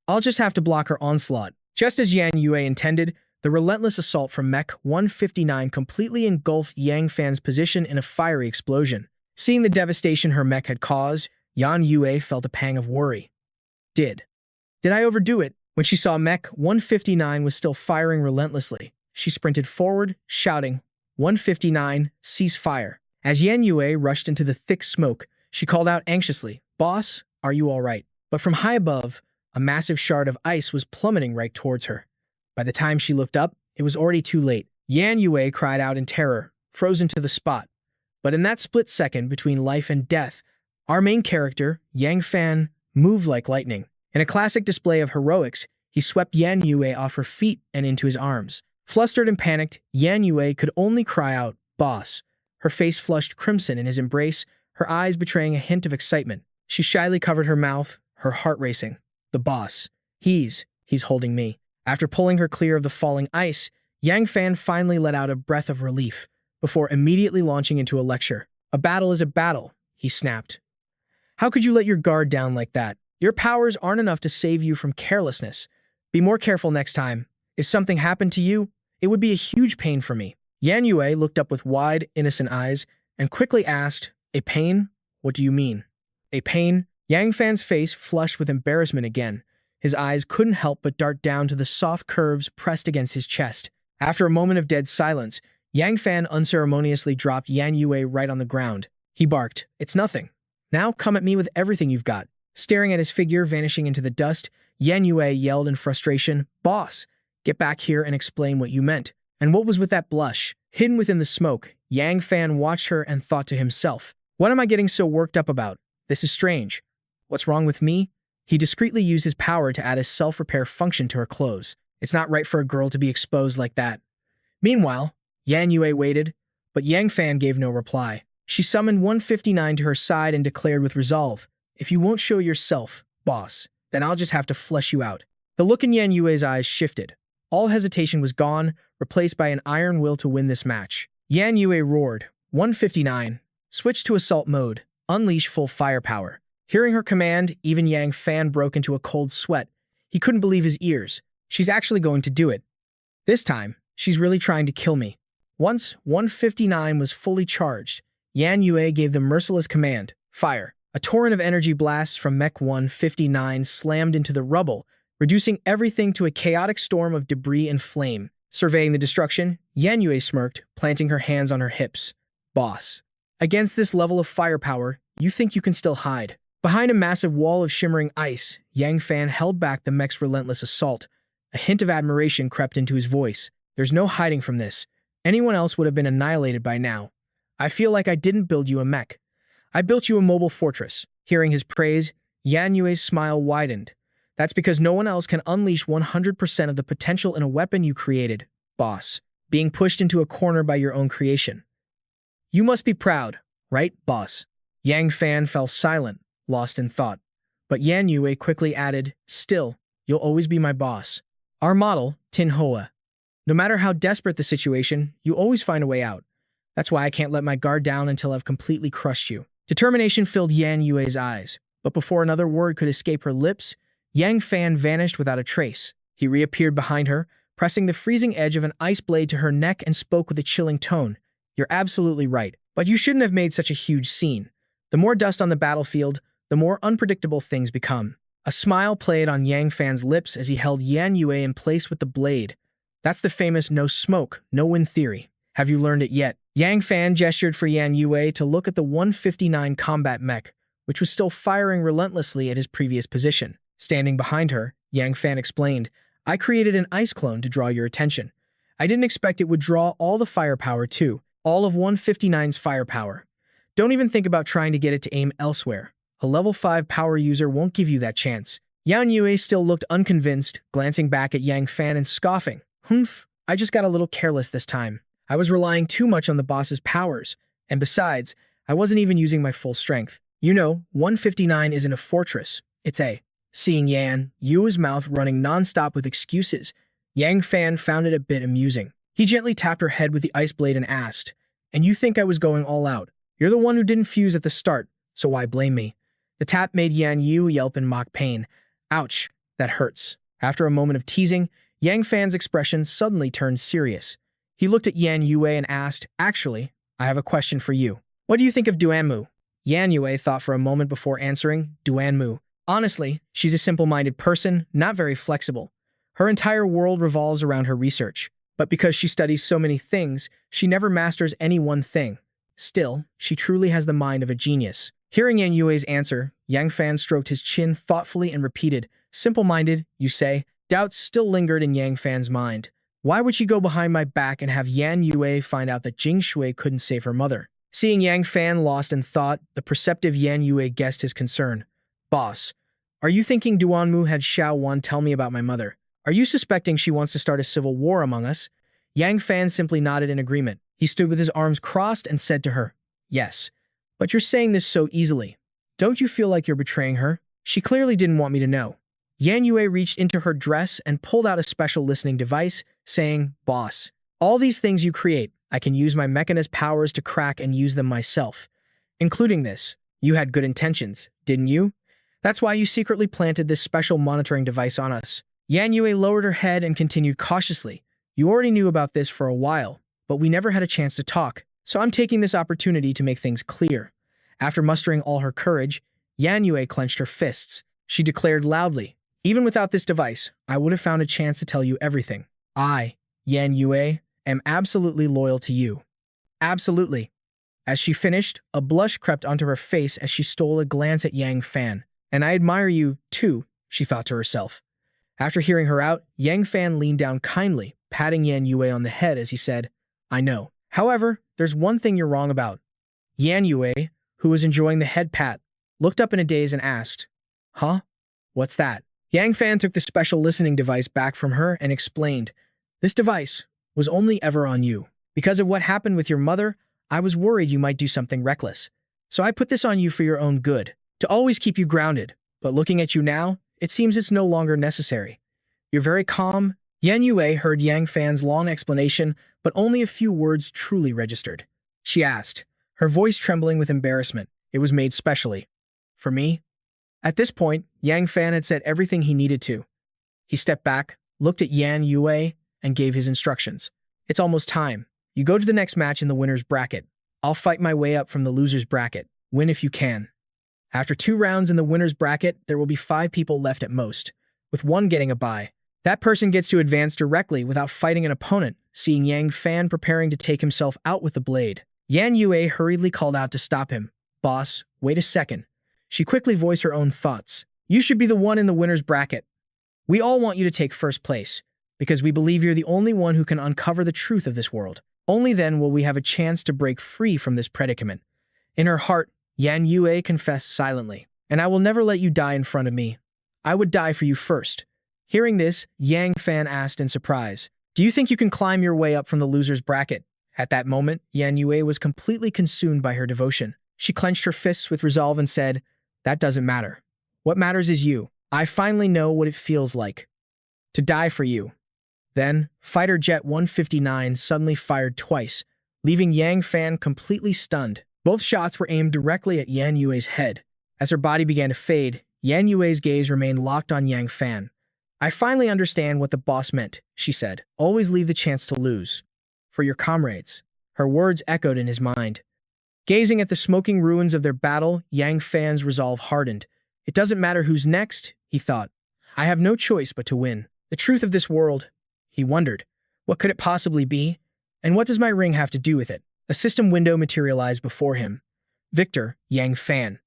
I'll just have to block her onslaught. Just as Yan Yue intended, the relentless assault from Mech 159 completely engulfed Yang Fan's position in a fiery explosion. Seeing the devastation her mech had caused, Yan Yue felt a pang of worry. Did I overdo it? When she saw Mech 159 was still firing relentlessly, she sprinted forward, shouting, 159, cease fire. As Yan Yue rushed into the thick smoke, she called out anxiously, Boss, are you all right? But from high above, a massive shard of ice was plummeting right towards her. By the time she looked up, it was already too late. Yan Yue cried out in terror, frozen to the spot. But in that split second between life and death, our main character, Yang Fan, moved like lightning. In a classic display of heroics, he swept Yan Yue off her feet and into his arms. Flustered and panicked, Yan Yue could only cry out, Boss. Her face flushed crimson in his embrace, her eyes betraying a hint of excitement. She shyly covered her mouth, her heart racing. The boss. He's holding me. After pulling her clear of the falling ice, Yang Fan finally let out a breath of relief, before immediately launching into a lecture. A battle is a battle, he snapped. How could you let your guard down like that? Your powers aren't enough to save you from carelessness. Be more careful next time. If something happened to you, it would be a huge pain for me. Yan Yue looked up with wide, innocent eyes and quickly asked, A pain? What do you mean? A pain? Yang Fan's face flushed with embarrassment again. His eyes couldn't help but dart down to the soft curves pressed against his chest. After a moment of dead silence, Yang Fan unceremoniously dropped Yan Yue right on the ground. He barked, It's nothing. Now come at me with everything you've got. Staring at his figure vanishing into the dust, Yan Yue yelled in frustration, "Boss, get back here and explain what you meant." And what was with that blush? Hidden within the smoke, Yang Fan watched her and thought to himself, "What am I getting so worked up about? This is strange. What's wrong with me?" He discreetly used his power to add a self-repair function to her clothes. It's not right for a girl to be exposed like that. Meanwhile, Yan Yue waited, but Yang Fan gave no reply. She summoned 159 to her side and declared with resolve, "If you won't show yourself, boss, then I'll just have to flesh you out." The look in Yan Yue's eyes shifted. All hesitation was gone, replaced by an iron will to win this match. Yan Yue roared, 159, switch to assault mode, unleash full firepower. Hearing her command, even Yang Fan broke into a cold sweat. He couldn't believe his ears. She's actually going to do it. This time, she's really trying to kill me. Once 159 was fully charged, Yan Yue gave the merciless command, fire. A torrent of energy blasts from Mech 159 slammed into the rubble, reducing everything to a chaotic storm of debris and flame. Surveying the destruction, Yan Yue smirked, planting her hands on her hips. Boss. Against this level of firepower, you think you can still hide. Behind a massive wall of shimmering ice, Yang Fan held back the mech's relentless assault. A hint of admiration crept into his voice. There's no hiding from this. Anyone else would have been annihilated by now. I feel like I didn't build you a mech. I built you a mobile fortress. Hearing his praise, Yan Yue's smile widened. That's because no one else can unleash 100% of the potential in a weapon you created, boss. Being pushed into a corner by your own creation. You must be proud, right, boss? Yang Fan fell silent, lost in thought. But Yan Yue quickly added, still, you'll always be my boss. Our model, Tin Hoa. No matter how desperate the situation, you always find a way out. That's why I can't let my guard down until I've completely crushed you. Determination filled Yan Yue's eyes, but before another word could escape her lips, Yang Fan vanished without a trace. He reappeared behind her, pressing the freezing edge of an ice blade to her neck and spoke with a chilling tone. You're absolutely right, but you shouldn't have made such a huge scene. The more dust on the battlefield, the more unpredictable things become. A smile played on Yang Fan's lips as he held Yan Yue in place with the blade. That's the famous no smoke, no wind theory. Have you learned it yet? Yang Fan gestured for Yan Yue to look at the 159 combat mech, which was still firing relentlessly at his previous position. Standing behind her, Yang Fan explained, I created an ice clone to draw your attention. I didn't expect it would draw all the firepower too, all of 159's firepower. Don't even think about trying to get it to aim elsewhere. A level 5 power user won't give you that chance. Yan Yue still looked unconvinced, glancing back at Yang Fan and scoffing. Humph, I just got a little careless this time. I was relying too much on the boss's powers, and besides, I wasn't even using my full strength. You know, 159 isn't a fortress, it's a... Seeing Yan Yue's mouth running non-stop with excuses, Yang Fan found it a bit amusing. He gently tapped her head with the ice blade and asked, and you think I was going all out? You're the one who didn't fuse at the start, so why blame me? The tap made Yan Yue yelp in mock pain. Ouch, that hurts. After a moment of teasing, Yang Fan's expression suddenly turned serious. He looked at Yan Yue and asked, actually, I have a question for you. What do you think of Duanmu? Yan Yue thought for a moment before answering, Duanmu. Honestly, she's a simple-minded person, not very flexible. Her entire world revolves around her research. But because she studies so many things, she never masters any one thing. Still, she truly has the mind of a genius. Hearing Yan Yue's answer, Yang Fan stroked his chin thoughtfully and repeated, simple-minded, you say? Doubts still lingered in Yang Fan's mind. Why would she go behind my back and have Yan Yue find out that Jing Shui couldn't save her mother? Seeing Yang Fan lost in thought, the perceptive Yan Yue guessed his concern. Boss, are you thinking Duanmu had Xiao Wan tell me about my mother? Are you suspecting she wants to start a civil war among us? Yang Fan simply nodded in agreement. He stood with his arms crossed and said to her, yes, but you're saying this so easily. Don't you feel like you're betraying her? She clearly didn't want me to know. Yan Yue reached into her dress and pulled out a special listening device, saying, Boss, all these things you create, I can use my mechanist powers to crack and use them myself. Including this, you had good intentions, didn't you? That's why you secretly planted this special monitoring device on us. Yan Yue lowered her head and continued cautiously. You already knew about this for a while, but we never had a chance to talk, so I'm taking this opportunity to make things clear. After mustering all her courage, Yan Yue clenched her fists. She declared loudly, even without this device, I would have found a chance to tell you everything. I, Yan Yue, am absolutely loyal to you. Absolutely. As she finished, a blush crept onto her face as she stole a glance at Yang Fan. And I admire you, too, she thought to herself. After hearing her out, Yang Fan leaned down kindly, patting Yan Yue on the head as he said, I know. However, there's one thing you're wrong about. Yan Yue, who was enjoying the head pat, looked up in a daze and asked, Huh? What's that? Yang Fan took the special listening device back from her and explained, This device was only ever on you. Because of what happened with your mother, I was worried you might do something reckless. So I put this on you for your own good, to always keep you grounded. But looking at you now, it seems it's no longer necessary. You're very calm. Yan Yue heard Yang Fan's long explanation, but only a few words truly registered. She asked, her voice trembling with embarrassment. It was made specially. For me? At this point, Yang Fan had said everything he needed to. He stepped back, looked at Yan Yue, and gave his instructions. It's almost time. You go to the next match in the winner's bracket. I'll fight my way up from the loser's bracket. Win if you can. After 2 rounds in the winner's bracket, there will be 5 people left at most, with 1 getting a bye. That person gets to advance directly without fighting an opponent, seeing Yang Fan preparing to take himself out with the blade. Yan Yue hurriedly called out to stop him. Boss, wait a second. She quickly voiced her own thoughts. You should be the one in the winner's bracket. We all want you to take first place, because we believe you're the only one who can uncover the truth of this world. Only then will we have a chance to break free from this predicament. In her heart, Yan Yue confessed silently, and I will never let you die in front of me. I would die for you first. Hearing this, Yang Fan asked in surprise, Do you think you can climb your way up from the loser's bracket? At that moment, Yan Yue was completely consumed by her devotion. She clenched her fists with resolve and said, That doesn't matter. What matters is you. I finally know what it feels like to die for you. Then, Fighter Jet 159 suddenly fired twice, leaving Yang Fan completely stunned. Both shots were aimed directly at Yan Yue's head. As her body began to fade, Yan Yue's gaze remained locked on Yang Fan. I finally understand what the boss meant, she said. Always leave the chance to lose. For your comrades. Her words echoed in his mind. Gazing at the smoking ruins of their battle, Yang Fan's resolve hardened. It doesn't matter who's next, he thought. I have no choice but to win. The truth of this world, he wondered. What could it possibly be? And what does my ring have to do with it? A system window materialized before him. Victor, Yang Fan.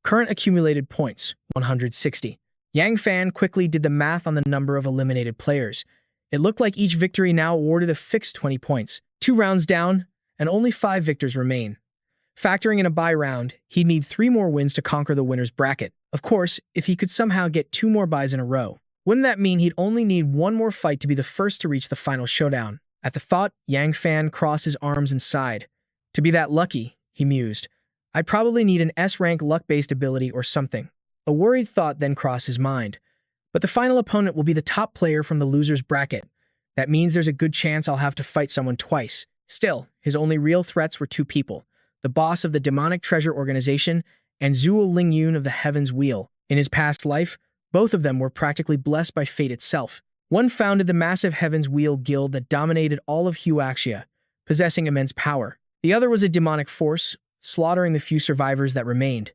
Current accumulated points, 160. Yang Fan quickly did the math on the number of eliminated players. It looked like each victory now awarded a fixed 20 points. 2 rounds down, and only 5 victors remain. Factoring in a bye round, he'd need 3 more wins to conquer the winner's bracket. Of course, if he could somehow get 2 more byes in a row. Wouldn't that mean he'd only need 1 more fight to be the first to reach the final showdown? At the thought, Yang Fan crossed his arms and sighed. To be that lucky, he mused, I'd probably need an S-rank luck-based ability or something. A worried thought then crossed his mind. But the final opponent will be the top player from the loser's bracket. That means there's a good chance I'll have to fight someone twice. Still, his only real threats were 2 people. The boss of the demonic treasure organization and Zhuo Lingyun of the Heaven's Wheel. In his past life, both of them were practically blessed by fate itself. One founded the massive Heaven's Wheel guild that dominated all of Huaxia, possessing immense power. The other was a demonic force, slaughtering the few survivors that remained.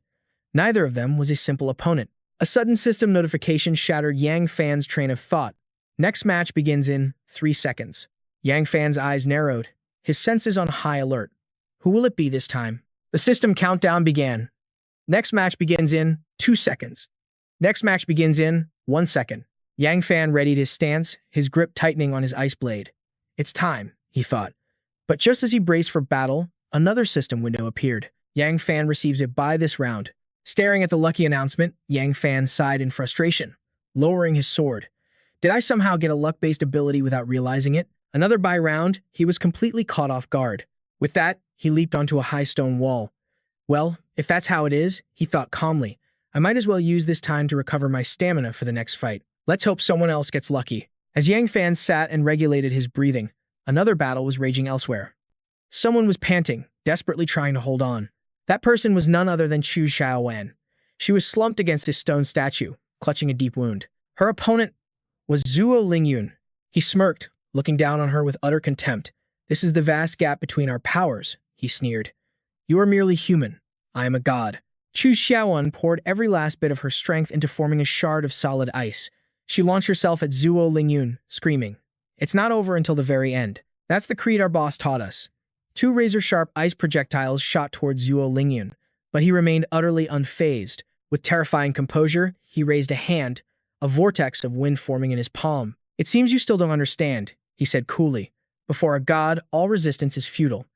Neither of them was a simple opponent. A sudden system notification shattered Yang Fan's train of thought. Next match begins in 3 seconds. Yang Fan's eyes narrowed, his senses on high alert. Who will it be this time? The system countdown began. Next match begins in 2 seconds. Next match begins in 1 second. Yang Fan readied his stance, his grip tightening on his ice blade. It's time, he thought. But just as he braced for battle, another system window appeared. Yang Fan receives a bye this round. Staring at the lucky announcement, Yang Fan sighed in frustration, lowering his sword. Did I somehow get a luck-based ability without realizing it? Another bye round, he was completely caught off guard. With that, he leaped onto a high stone wall. Well, if that's how it is, he thought calmly, I might as well use this time to recover my stamina for the next fight. Let's hope someone else gets lucky. As Yang Fan sat and regulated his breathing, another battle was raging elsewhere. Someone was panting, desperately trying to hold on. That person was none other than Chu Xiaowan. She was slumped against a stone statue, clutching a deep wound. Her opponent was Zhuo Lingyun. He smirked, looking down on her with utter contempt. This is the vast gap between our powers, he sneered. You are merely human. I am a god. Chu Xiaowan poured every last bit of her strength into forming a shard of solid ice. She launched herself at Zhuo Lingyun, screaming, It's not over until the very end. That's the creed our boss taught us. Two razor-sharp ice projectiles shot towards Zhuo Lingyun, but he remained utterly unfazed. With terrifying composure, he raised a hand, a vortex of wind forming in his palm. "It seems you still don't understand," he said coolly. "Before a god, all resistance is futile."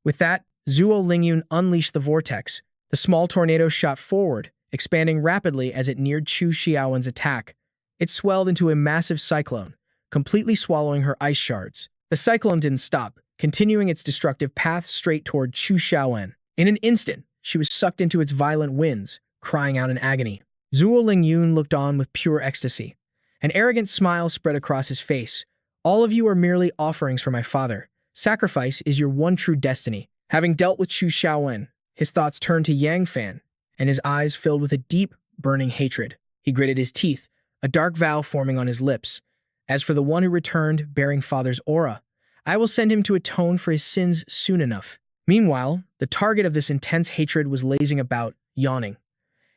With that, Zhuo Lingyun unleashed the vortex. The small tornado shot forward, expanding rapidly as it neared Chu Xiaowen's attack. It swelled into a massive cyclone, completely swallowing her ice shards. The cyclone didn't stop, continuing its destructive path straight toward Chu Xiaowen. In an instant, she was sucked into its violent winds, crying out in agony. Zhuo Lingyun looked on with pure ecstasy. An arrogant smile spread across his face. "All of you are merely offerings for my father. Sacrifice is your one true destiny." Having dealt with Chu Xiaowen, his thoughts turned to Yang Fan, and his eyes filled with a deep, burning hatred. He gritted his teeth, a dark vow forming on his lips. "As for the one who returned, bearing father's aura, I will send him to atone for his sins soon enough." Meanwhile, the target of this intense hatred was lazing about, yawning.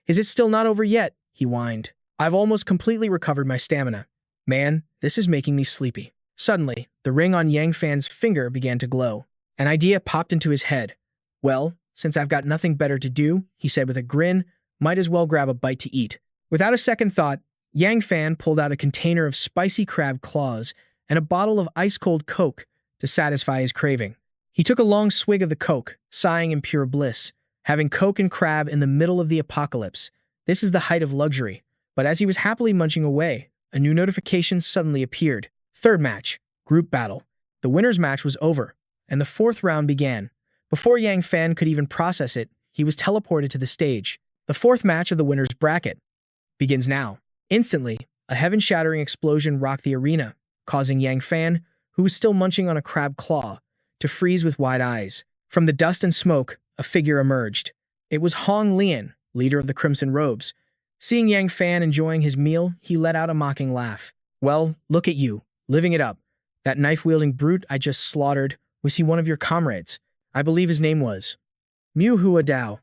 "Is it still not over yet?" he whined. "I've almost completely recovered my stamina. Man, this is making me sleepy." Suddenly, the ring on Yang Fan's finger began to glow. An idea popped into his head. "Well, since I've got nothing better to do," he said with a grin, "might as well grab a bite to eat." Without a second thought, Yang Fan pulled out a container of spicy crab claws and a bottle of ice-cold Coke to satisfy his craving. He took a long swig of the Coke, sighing in pure bliss. Having Coke and crab in the middle of the apocalypse, this is the height of luxury. But as he was happily munching away, a new notification suddenly appeared. Third match, group battle. The winner's match was over, and the fourth round began. Before Yang Fan could even process it, he was teleported to the stage. The fourth match of the winner's bracket begins now. Instantly, a heaven-shattering explosion rocked the arena, causing Yang Fan, who was still munching on a crab claw, to freeze with wide eyes. From the dust and smoke, a figure emerged. It was Hong Lian, leader of the Crimson Robes. Seeing Yang Fan enjoying his meal, he let out a mocking laugh. "Well, look at you, living it up. That knife-wielding brute I just slaughtered, was he one of your comrades? I believe his name was Mu Hua Dao."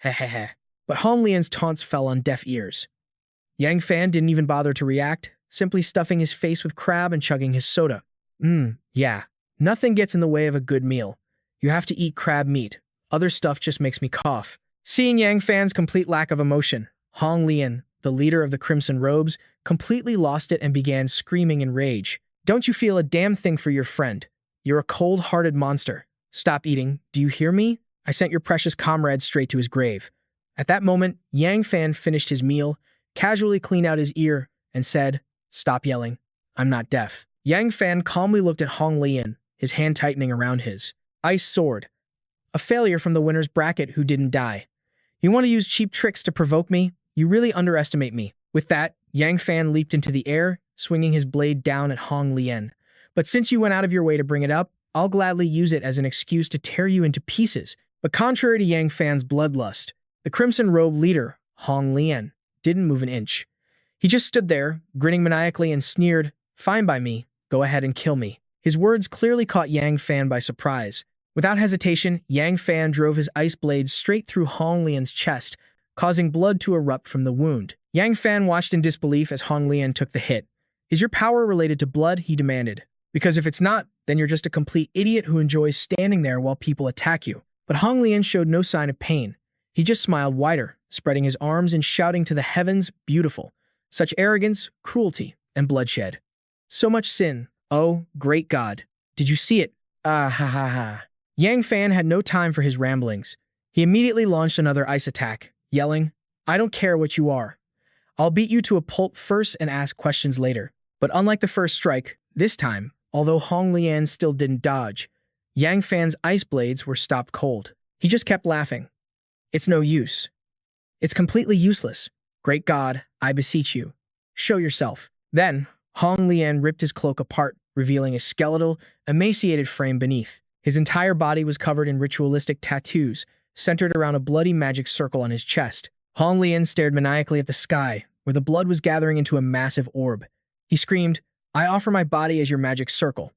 Hehehe. But Hong Lian's taunts fell on deaf ears. Yang Fan didn't even bother to react, simply stuffing his face with crab and chugging his soda. Yeah. Nothing gets in the way of a good meal. You have to eat crab meat. Other stuff just makes me cough." Seeing Yang Fan's complete lack of emotion, Hong Lian, the leader of the Crimson Robes, completely lost it and began screaming in rage. "Don't you feel a damn thing for your friend? You're a cold-hearted monster. Stop eating, do you hear me? I sent your precious comrade straight to his grave." At that moment, Yang Fan finished his meal, casually cleaned out his ear, and said, "Stop yelling. I'm not deaf." Yang Fan calmly looked at Hong Lian, his hand tightening around his ice sword. "A failure from the winner's bracket who didn't die. You want to use cheap tricks to provoke me? You really underestimate me." With that, Yang Fan leaped into the air, swinging his blade down at Hong Lian. "But since you went out of your way to bring it up, I'll gladly use it as an excuse to tear you into pieces." But contrary to Yang Fan's bloodlust, the Crimson Robe leader, Hong Lian, didn't move an inch. He just stood there, grinning maniacally and sneered, "Fine by me, go ahead and kill me." His words clearly caught Yang Fan by surprise. Without hesitation, Yang Fan drove his ice blade straight through Hong Lian's chest, causing blood to erupt from the wound. Yang Fan watched in disbelief as Hong Lian took the hit. "Is your power related to blood?" he demanded. "Because if it's not, then you're just a complete idiot who enjoys standing there while people attack you." But Hong Lian showed no sign of pain. He just smiled wider, spreading his arms and shouting to the heavens, "Beautiful. Such arrogance, cruelty, and bloodshed. So much sin. Oh, great God. Did you see it? Ah ha ha ha." Yang Fan had no time for his ramblings. He immediately launched another ice attack, yelling, "I don't care what you are. I'll beat you to a pulp first and ask questions later." But unlike the first strike, this time, although Hong Lian still didn't dodge, Yang Fan's ice blades were stopped cold. He just kept laughing. "It's no use. It's completely useless. Great God, I beseech you. Show yourself." Then, Hong Lian ripped his cloak apart, revealing a skeletal, emaciated frame beneath. His entire body was covered in ritualistic tattoos, centered around a bloody magic circle on his chest. Hong Lian stared maniacally at the sky, where the blood was gathering into a massive orb. He screamed, "I offer my body as your magic circle.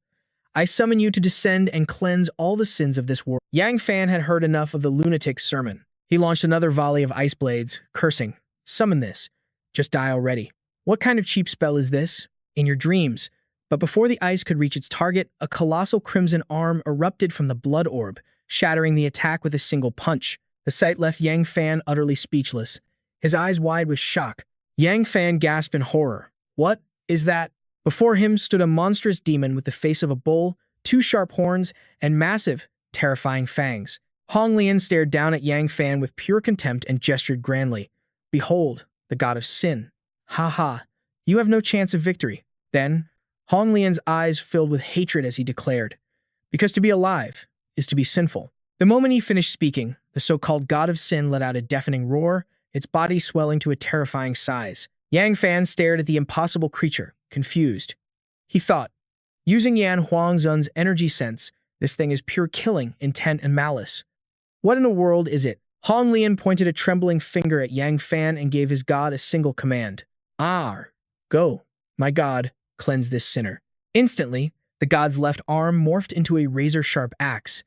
I summon you to descend and cleanse all the sins of this world." Yang Fan had heard enough of the lunatic's sermon. He launched another volley of ice blades, cursing, "Summon this. Just die already. What kind of cheap spell is this? In your dreams, But before the ice could reach its target, a colossal crimson arm erupted from the blood orb, shattering the attack with a single punch. The sight left Yang Fan utterly speechless, his eyes wide with shock. Yang Fan gasped in horror. What is that? Before him stood a monstrous demon with the face of a bull, two sharp horns, and massive, terrifying fangs. Hong Lian stared down at Yang Fan with pure contempt and gestured grandly. Behold, the god of sin. Ha ha, you have no chance of victory. Then, Hong Lian's eyes filled with hatred as he declared, because to be alive is to be sinful. The moment he finished speaking, the so-called god of sin let out a deafening roar, its body swelling to a terrifying size. Yang Fan stared at the impossible creature, confused. He thought, using Yan Huangzhen's energy sense, this thing is pure killing, intent, and malice. What in the world is it? Hong Lian pointed a trembling finger at Yang Fan and gave his god a single command. Ar, go, my god, cleanse this sinner. Instantly, the god's left arm morphed into a razor-sharp axe.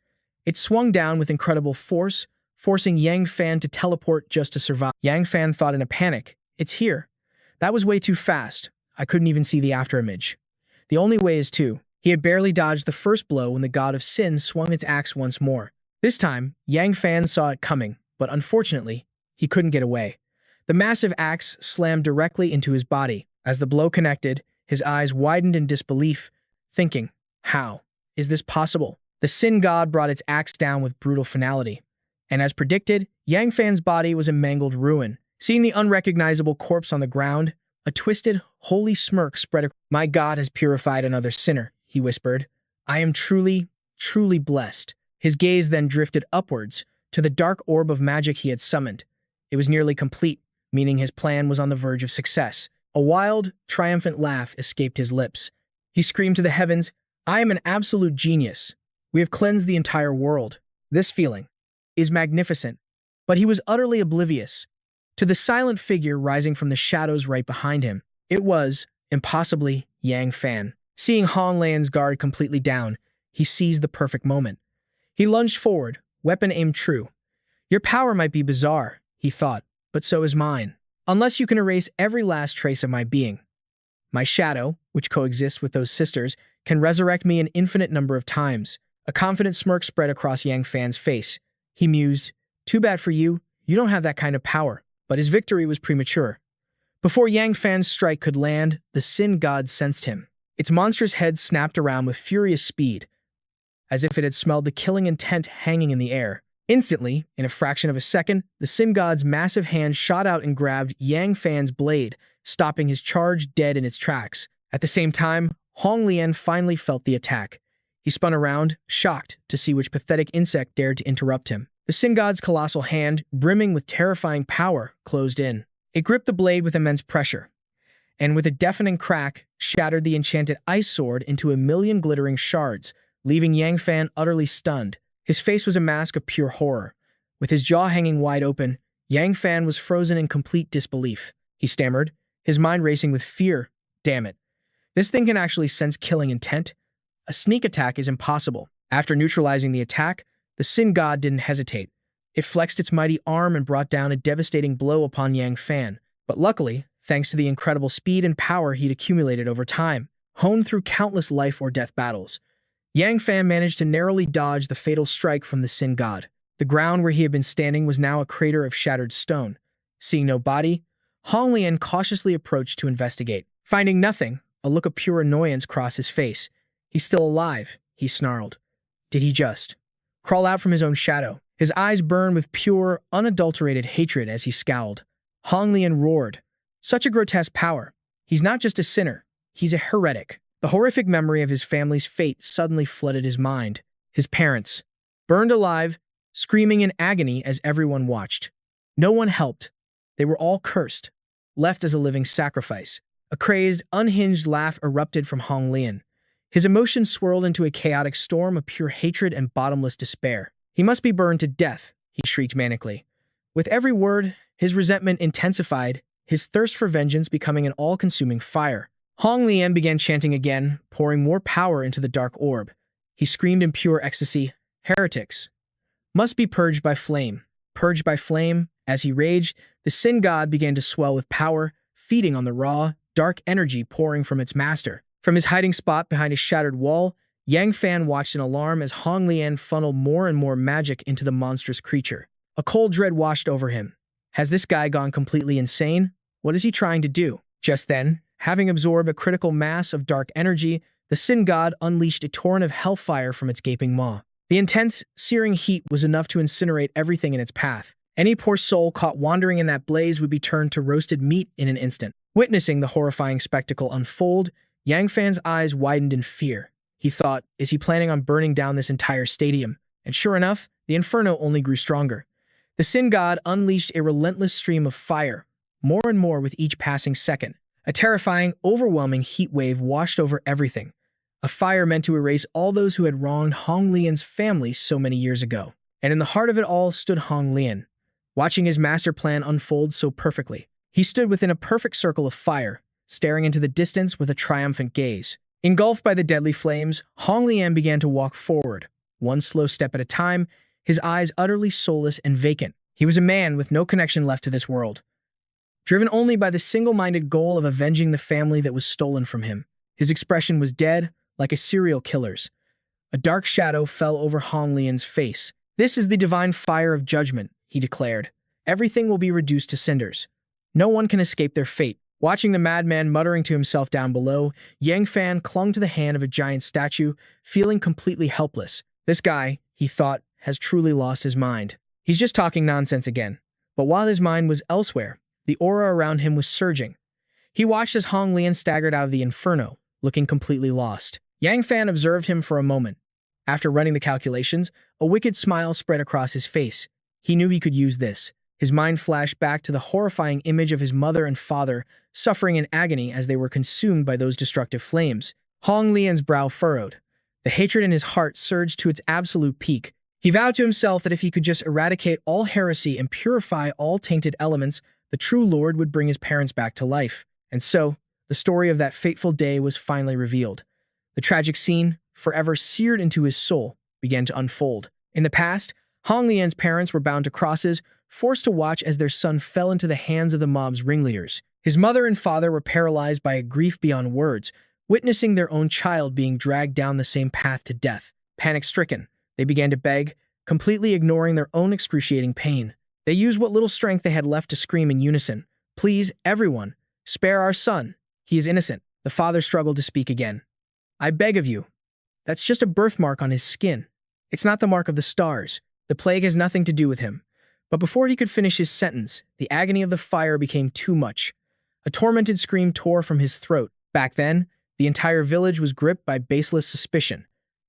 It swung down with incredible force, forcing Yang Fan to teleport just to survive. Yang Fan thought in a panic, it's here. That was way too fast. I couldn't even see the afterimage. The only way is to. He had barely dodged the first blow when the god of sin swung its axe once more. This time, Yang Fan saw it coming, but unfortunately, he couldn't get away. The massive axe slammed directly into his body. As the blow connected, his eyes widened in disbelief, thinking, how is this possible? The sin god brought its axe down with brutal finality. And as predicted, Yang Fan's body was a mangled ruin. Seeing the unrecognizable corpse on the ground, a twisted, holy smirk spread across. My God has purified another sinner, he whispered. I am truly, truly blessed. His gaze then drifted upwards to the dark orb of magic he had summoned. It was nearly complete, meaning his plan was on the verge of success. A wild, triumphant laugh escaped his lips. He screamed to the heavens, I am an absolute genius. We have cleansed the entire world. This feeling is magnificent. But he was utterly oblivious to the silent figure rising from the shadows right behind him. It was, impossibly, Yang Fan. Seeing Hong Lian's guard completely down, he seized the perfect moment. He lunged forward, weapon aimed true. Your power might be bizarre, he thought, but so is mine. Unless you can erase every last trace of my being. My shadow, which coexists with those sisters, can resurrect me an infinite number of times. A confident smirk spread across Yang Fan's face. He mused, too bad for you, you don't have that kind of power. But his victory was premature. Before Yang Fan's strike could land, the sin god sensed him. Its monstrous head snapped around with furious speed, as if it had smelled the killing intent hanging in the air. Instantly, in a fraction of a second, the sin god's massive hand shot out and grabbed Yang Fan's blade, stopping his charge dead in its tracks. At the same time, Hong Lian finally felt the attack. He spun around, shocked to see which pathetic insect dared to interrupt him. The sin god's colossal hand, brimming with terrifying power, closed in. It gripped the blade with immense pressure, and with a deafening crack, shattered the enchanted ice sword into a million glittering shards, leaving Yang Fan utterly stunned. His face was a mask of pure horror. With his jaw hanging wide open, Yang Fan was frozen in complete disbelief. He stammered, his mind racing with fear. Damn it. This thing can actually sense killing intent? A sneak attack is impossible. After neutralizing the attack, the sin god didn't hesitate. It flexed its mighty arm and brought down a devastating blow upon Yang Fan. But luckily, thanks to the incredible speed and power he'd accumulated over time, honed through countless life or death battles, Yang Fan managed to narrowly dodge the fatal strike from the sin god. The ground where he had been standing was now a crater of shattered stone. Seeing no body, Hong Lian cautiously approached to investigate. Finding nothing, a look of pure annoyance crossed his face. He's still alive, he snarled. Did he just crawl out from his own shadow? His eyes burned with pure, unadulterated hatred as he scowled. Hong Lian roared. Such a grotesque power. He's not just a sinner, he's a heretic. The horrific memory of his family's fate suddenly flooded his mind. His parents, burned alive, screaming in agony as everyone watched. No one helped. They were all cursed, left as a living sacrifice. A crazed, unhinged laugh erupted from Hong Lian. His emotions swirled into a chaotic storm of pure hatred and bottomless despair. He must be burned to death, he shrieked manically. With every word, his resentment intensified, his thirst for vengeance becoming an all-consuming fire. Hong Lian began chanting again, pouring more power into the dark orb. He screamed in pure ecstasy, heretics must be purged by flame. Purged by flame. As he raged, the sin god began to swell with power, feeding on the raw, dark energy pouring from its master. From his hiding spot behind a shattered wall, Yang Fan watched in alarm as Hong Lian funneled more and more magic into the monstrous creature. A cold dread washed over him. Has this guy gone completely insane? What is he trying to do? Just then, having absorbed a critical mass of dark energy, the Sin God unleashed a torrent of hellfire from its gaping maw. The intense, searing heat was enough to incinerate everything in its path. Any poor soul caught wandering in that blaze would be turned to roasted meat in an instant. Witnessing the horrifying spectacle unfold, Yang Fan's eyes widened in fear. He thought, is he planning on burning down this entire stadium? And sure enough, the inferno only grew stronger. The Sin God unleashed a relentless stream of fire, more and more with each passing second. A terrifying, overwhelming heat wave washed over everything. A fire meant to erase all those who had wronged Hong Lian's family so many years ago. And in the heart of it all stood Hong Lian, watching his master plan unfold so perfectly. He stood within a perfect circle of fire, staring into the distance with a triumphant gaze. Engulfed by the deadly flames, Hong Lian began to walk forward, one slow step at a time, his eyes utterly soulless and vacant. He was a man with no connection left to this world, driven only by the single-minded goal of avenging the family that was stolen from him. His expression was dead, like a serial killer's. A dark shadow fell over Hong Lian's face. This is the divine fire of judgment, he declared. Everything will be reduced to cinders. No one can escape their fate. Watching the madman muttering to himself down below, Yang Fan clung to the hand of a giant statue, feeling completely helpless. This guy, he thought, has truly lost his mind. He's just talking nonsense again. But while his mind was elsewhere, the aura around him was surging. He watched as Hong Lian staggered out of the inferno, looking completely lost. Yang Fan observed him for a moment. After running the calculations, a wicked smile spread across his face. He knew he could use this. His mind flashed back to the horrifying image of his mother and father suffering in agony as they were consumed by those destructive flames. Hong Lian's brow furrowed. The hatred in his heart surged to its absolute peak. He vowed to himself that if he could just eradicate all heresy and purify all tainted elements, the true Lord would bring his parents back to life. And so, the story of that fateful day was finally revealed. The tragic scene, forever seared into his soul, began to unfold. In the past, Hong Lian's parents were bound to crosses, forced to watch as their son fell into the hands of the mob's ringleaders. His mother and father were paralyzed by a grief beyond words, witnessing their own child being dragged down the same path to death. Panic-stricken, they began to beg, completely ignoring their own excruciating pain. They used what little strength they had left to scream in unison, "Please, everyone, spare our son. He is innocent." The father struggled to speak again. "I beg of you. That's just a birthmark on his skin. It's not the mark of the stars. The plague has nothing to do with him." But before he could finish his sentence, the agony of the fire became too much. A tormented scream tore from his throat. Back then, the entire village was gripped by baseless suspicion.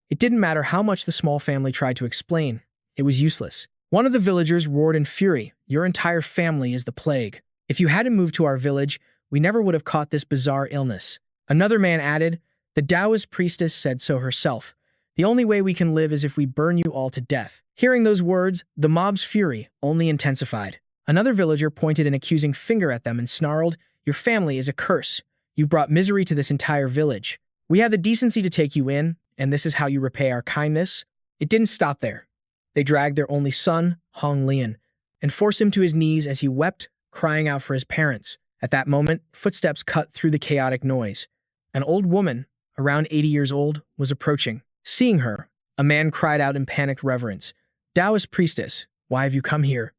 It didn't matter how much the small family tried to explain. It was useless. One of the villagers roared in fury, "Your entire family is the plague. If you hadn't moved to our village, we never would have caught this bizarre illness." Another man added, "The Taoist priestess said so herself. The only way we can live is if we burn you all to death." Hearing those words, the mob's fury only intensified. Another villager pointed an accusing finger at them and snarled, "Your family is a curse. You brought misery to this entire village. We had the decency to take you in, and this is how you repay our kindness." It didn't stop there. They dragged their only son, Hong Lian, and forced him to his knees as he wept, crying out for his parents. At that moment, footsteps cut through the chaotic noise. An old woman, around 80 years old, was approaching. Seeing her, a man cried out in panicked reverence, "Taoist priestess, why have you come here?"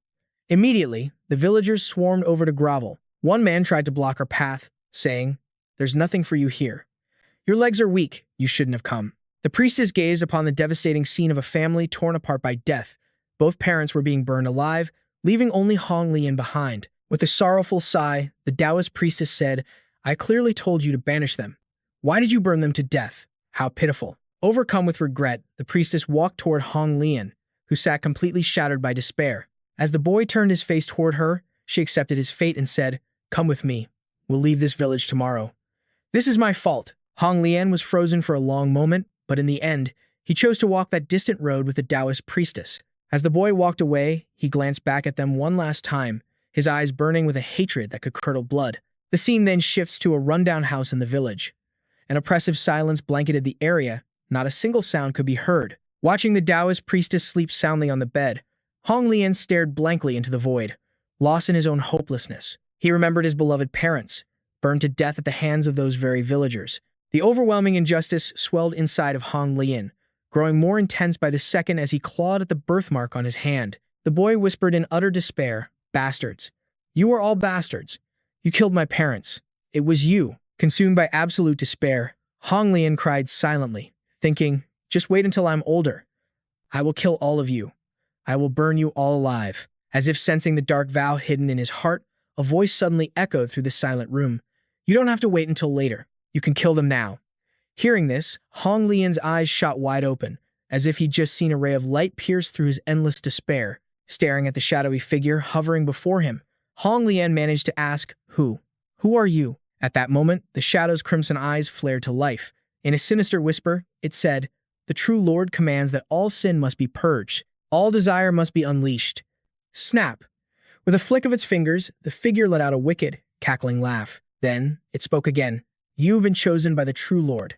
Immediately, the villagers swarmed over to grovel. One man tried to block her path, saying, "There's nothing for you here. Your legs are weak, you shouldn't have come." The priestess gazed upon the devastating scene of a family torn apart by death. Both parents were being burned alive, leaving only Hong Lian behind. With a sorrowful sigh, the Taoist priestess said, "I clearly told you to banish them. Why did you burn them to death? How pitiful." Overcome with regret, the priestess walked toward Hong Lian, who sat completely shattered by despair. As the boy turned his face toward her, she accepted his fate and said, "Come with me. We'll leave this village tomorrow." "This is my fault." Hong Lian was frozen for a long moment, but in the end, he chose to walk that distant road with the Taoist priestess. As the boy walked away, he glanced back at them one last time, his eyes burning with a hatred that could curdle blood. The scene then shifts to a rundown house in the village. An oppressive silence blanketed the area. Not a single sound could be heard. Watching the Taoist priestess sleep soundly on the bed, Hong Lian stared blankly into the void, lost in his own hopelessness. He remembered his beloved parents, burned to death at the hands of those very villagers. The overwhelming injustice swelled inside of Hong Lian, growing more intense by the second as he clawed at the birthmark on his hand. The boy whispered in utter despair, "Bastards. You are all bastards. You killed my parents. It was you." Consumed by absolute despair, Hong Lian cried silently, thinking, "Just wait until I'm older. I will kill all of you. I will burn you all alive." As if sensing the dark vow hidden in his heart, a voice suddenly echoed through the silent room. "You don't have to wait until later. You can kill them now." Hearing this, Hong Lian's eyes shot wide open, as if he'd just seen a ray of light pierce through his endless despair. Staring at the shadowy figure hovering before him, Hong Lian managed to ask, "Who? Who are you?" At that moment, the shadow's crimson eyes flared to life. In a sinister whisper, it said, "The true Lord commands that all sin must be purged. All desire must be unleashed." Snap! With a flick of its fingers, the figure let out a wicked, cackling laugh. Then, it spoke again. "You have been chosen by the true Lord."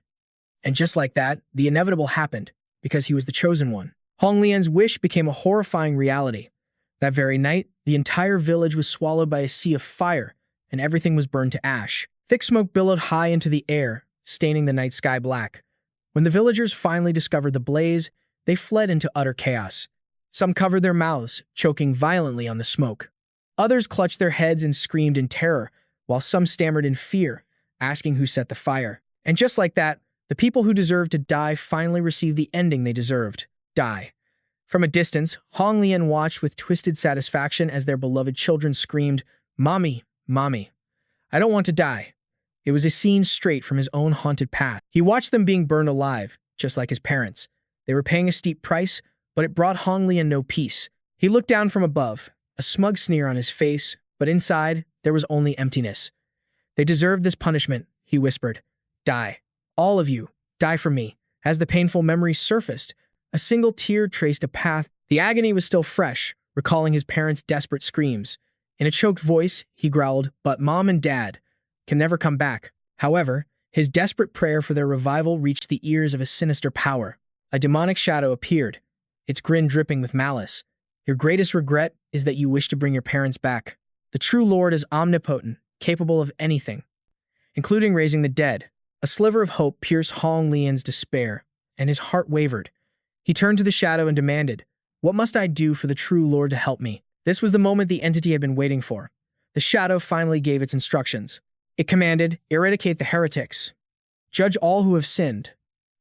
And just like that, the inevitable happened, because he was the chosen one. Hong Lian's wish became a horrifying reality. That very night, the entire village was swallowed by a sea of fire, and everything was burned to ash. Thick smoke billowed high into the air, staining the night sky black. When the villagers finally discovered the blaze, they fled into utter chaos. Some covered their mouths, choking violently on the smoke. Others clutched their heads and screamed in terror, while some stammered in fear, asking who set the fire. And just like that, the people who deserved to die finally received the ending they deserved: die. From a distance, Hong Lian watched with twisted satisfaction as their beloved children screamed, "Mommy, Mommy, I don't want to die." It was a scene straight from his own haunted path. He watched them being burned alive, just like his parents. They were paying a steep price, but it brought Hong Lian no peace. He looked down from above, a smug sneer on his face, but inside, there was only emptiness. "They deserve this punishment," he whispered. "Die. All of you. Die for me." As the painful memory surfaced, a single tear traced a path. The agony was still fresh, recalling his parents' desperate screams. In a choked voice, he growled, "But Mom and Dad can never come back." However, his desperate prayer for their revival reached the ears of a sinister power. A demonic shadow appeared, its grin dripping with malice. "Your greatest regret is that you wish to bring your parents back. The true Lord is omnipotent, capable of anything, including raising the dead." A sliver of hope pierced Hong Lian's despair, and his heart wavered. He turned to the shadow and demanded, "What must I do for the true Lord to help me?" This was the moment the entity had been waiting for. The shadow finally gave its instructions. It commanded, "Eradicate the heretics. Judge all who have sinned.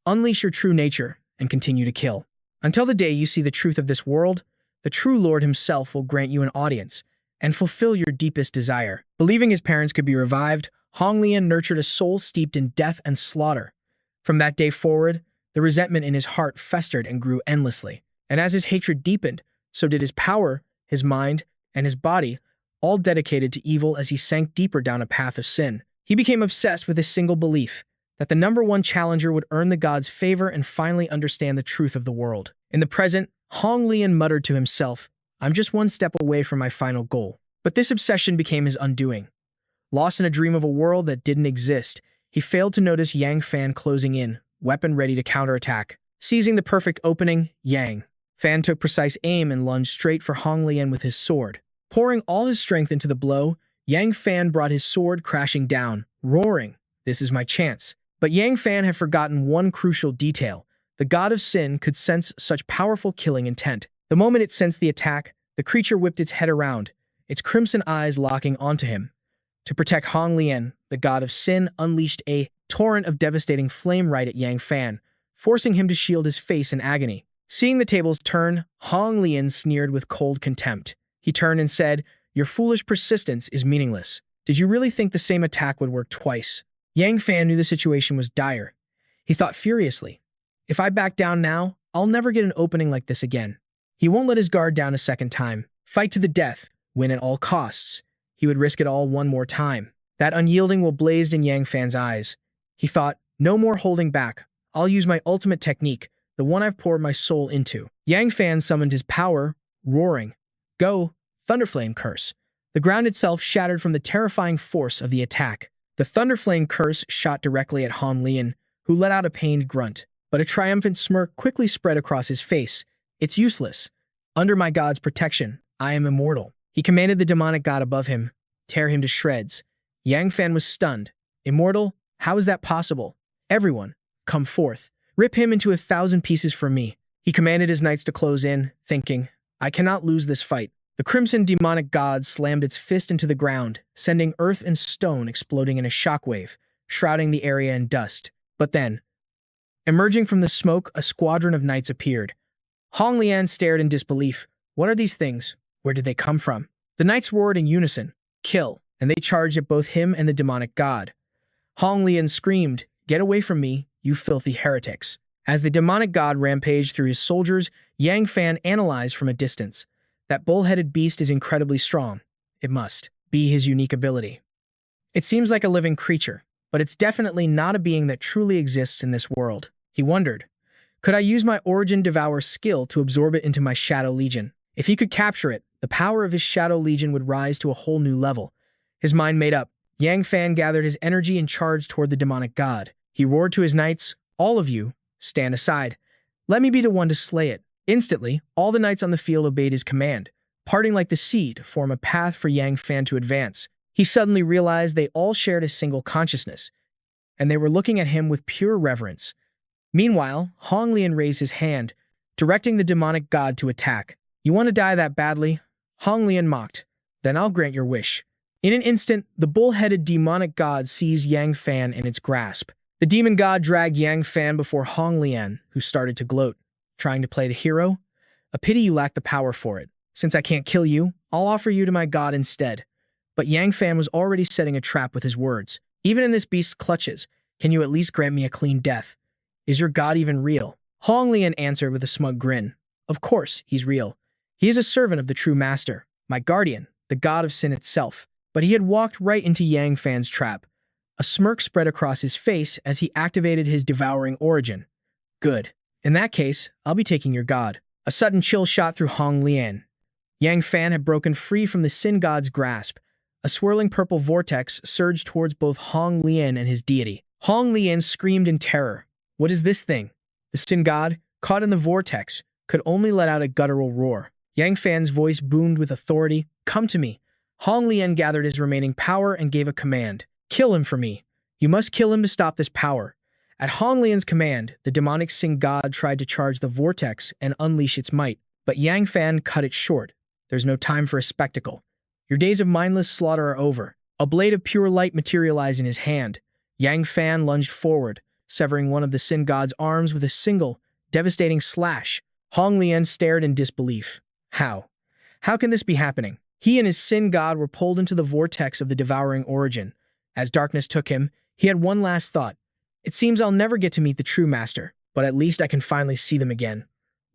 Unleash your true nature, and continue to kill. Until the day you see the truth of this world, the true Lord himself will grant you an audience and fulfill your deepest desire." Believing his parents could be revived, Hong Lian nurtured a soul steeped in death and slaughter. From that day forward, the resentment in his heart festered and grew endlessly. And as his hatred deepened, so did his power, his mind, and his body, all dedicated to evil as he sank deeper down a path of sin. He became obsessed with a single belief, that the number one challenger would earn the gods' favor and finally understand the truth of the world. In the present, Hong Lian muttered to himself, "I'm just one step away from my final goal." But this obsession became his undoing. Lost in a dream of a world that didn't exist, he failed to notice Yang Fan closing in, weapon ready to counterattack. Seizing the perfect opening, Yang Fan took precise aim and lunged straight for Hong Lian with his sword. Pouring all his strength into the blow, Yang Fan brought his sword crashing down, roaring, "This is my chance." But Yang Fan had forgotten one crucial detail. The god of sin could sense such powerful killing intent. The moment it sensed the attack, the creature whipped its head around, its crimson eyes locking onto him. To protect Hong Lian, the god of sin unleashed a torrent of devastating flame right at Yang Fan, forcing him to shield his face in agony. Seeing the tables turn, Hong Lian sneered with cold contempt. He turned and said, "Your foolish persistence is meaningless. Did you really think the same attack would work twice?" Yang Fan knew the situation was dire. He thought furiously, "If I back down now, I'll never get an opening like this again." He won't let his guard down a second time. Fight to the death, win at all costs. He would risk it all one more time. That unyielding will blazed in Yang Fan's eyes. He thought, "No more holding back. I'll use my ultimate technique, the one I've poured my soul into." Yang Fan summoned his power, roaring, "Go, Thunderflame Curse." The ground itself shattered from the terrifying force of the attack. The Thunderflame Curse shot directly at Hong Lian, who let out a pained grunt. But a triumphant smirk quickly spread across his face. "It's useless. Under my god's protection, I am immortal." He commanded the demonic god above him, "Tear him to shreds." Yang Fan was stunned. "Immortal? How is that possible?" Everyone, come forth. Rip him into 1,000 pieces for me. He commanded his knights to close in, thinking, I cannot lose this fight. The crimson demonic god slammed its fist into the ground, sending earth and stone exploding in a shockwave, shrouding the area in dust. But then, emerging from the smoke, a squadron of knights appeared. Hong Lian stared in disbelief. What are these things? Where did they come from? The knights roared in unison, kill, and they charged at both him and the demonic god. Hong Lian screamed, get away from me, you filthy heretics. As the demonic god rampaged through his soldiers, Yang Fan analyzed from a distance. That bull-headed beast is incredibly strong. It must be his unique ability. It seems like a living creature, but it's definitely not a being that truly exists in this world. He wondered, could I use my Origin Devour skill to absorb it into my Shadow Legion? If he could capture it, the power of his Shadow Legion would rise to a whole new level. His mind made up. Yang Fan gathered his energy and charged toward the demonic god. He roared to his knights, all of you, stand aside. Let me be the one to slay it. Instantly, all the knights on the field obeyed his command, parting like the sea to form a path for Yang Fan to advance. He suddenly realized they all shared a single consciousness, and they were looking at him with pure reverence. Meanwhile, Hong Lian raised his hand, directing the demonic god to attack. You want to die that badly? Hong Lian mocked. Then I'll grant your wish. In an instant, the bull-headed demonic god seized Yang Fan in its grasp. The demon god dragged Yang Fan before Hong Lian, who started to gloat. Trying to play the hero? A pity you lack the power for it. Since I can't kill you, I'll offer you to my god instead. But Yang Fan was already setting a trap with his words. Even in this beast's clutches, can you at least grant me a clean death? Is your god even real? Hong Lian answered with a smug grin. Of course, he's real. He is a servant of the true master, my guardian, the god of sin itself. But he had walked right into Yang Fan's trap. A smirk spread across his face as he activated his devouring origin. Good. In that case, I'll be taking your god. A sudden chill shot through Hong Lian. Yang Fan had broken free from the sin god's grasp. A swirling purple vortex surged towards both Hong Lian and his deity. Hong Lian screamed in terror. What is this thing? The sin god, caught in the vortex, could only let out a guttural roar. Yang Fan's voice boomed with authority. Come to me. Hong Lian gathered his remaining power and gave a command. Kill him for me. You must kill him to stop this power. At Hong Lian's command, the demonic Sing god tried to charge the vortex and unleash its might, but Yang Fan cut it short. There's no time for a spectacle. Your days of mindless slaughter are over. A blade of pure light materialized in his hand. Yang Fan lunged forward, severing one of the Sin god's arms with a single, devastating slash. Hong Lian stared in disbelief. How? How can this be happening? He and his Sin god were pulled into the vortex of the devouring origin. As darkness took him, he had one last thought. It seems I'll never get to meet the true master, but at least I can finally see them again.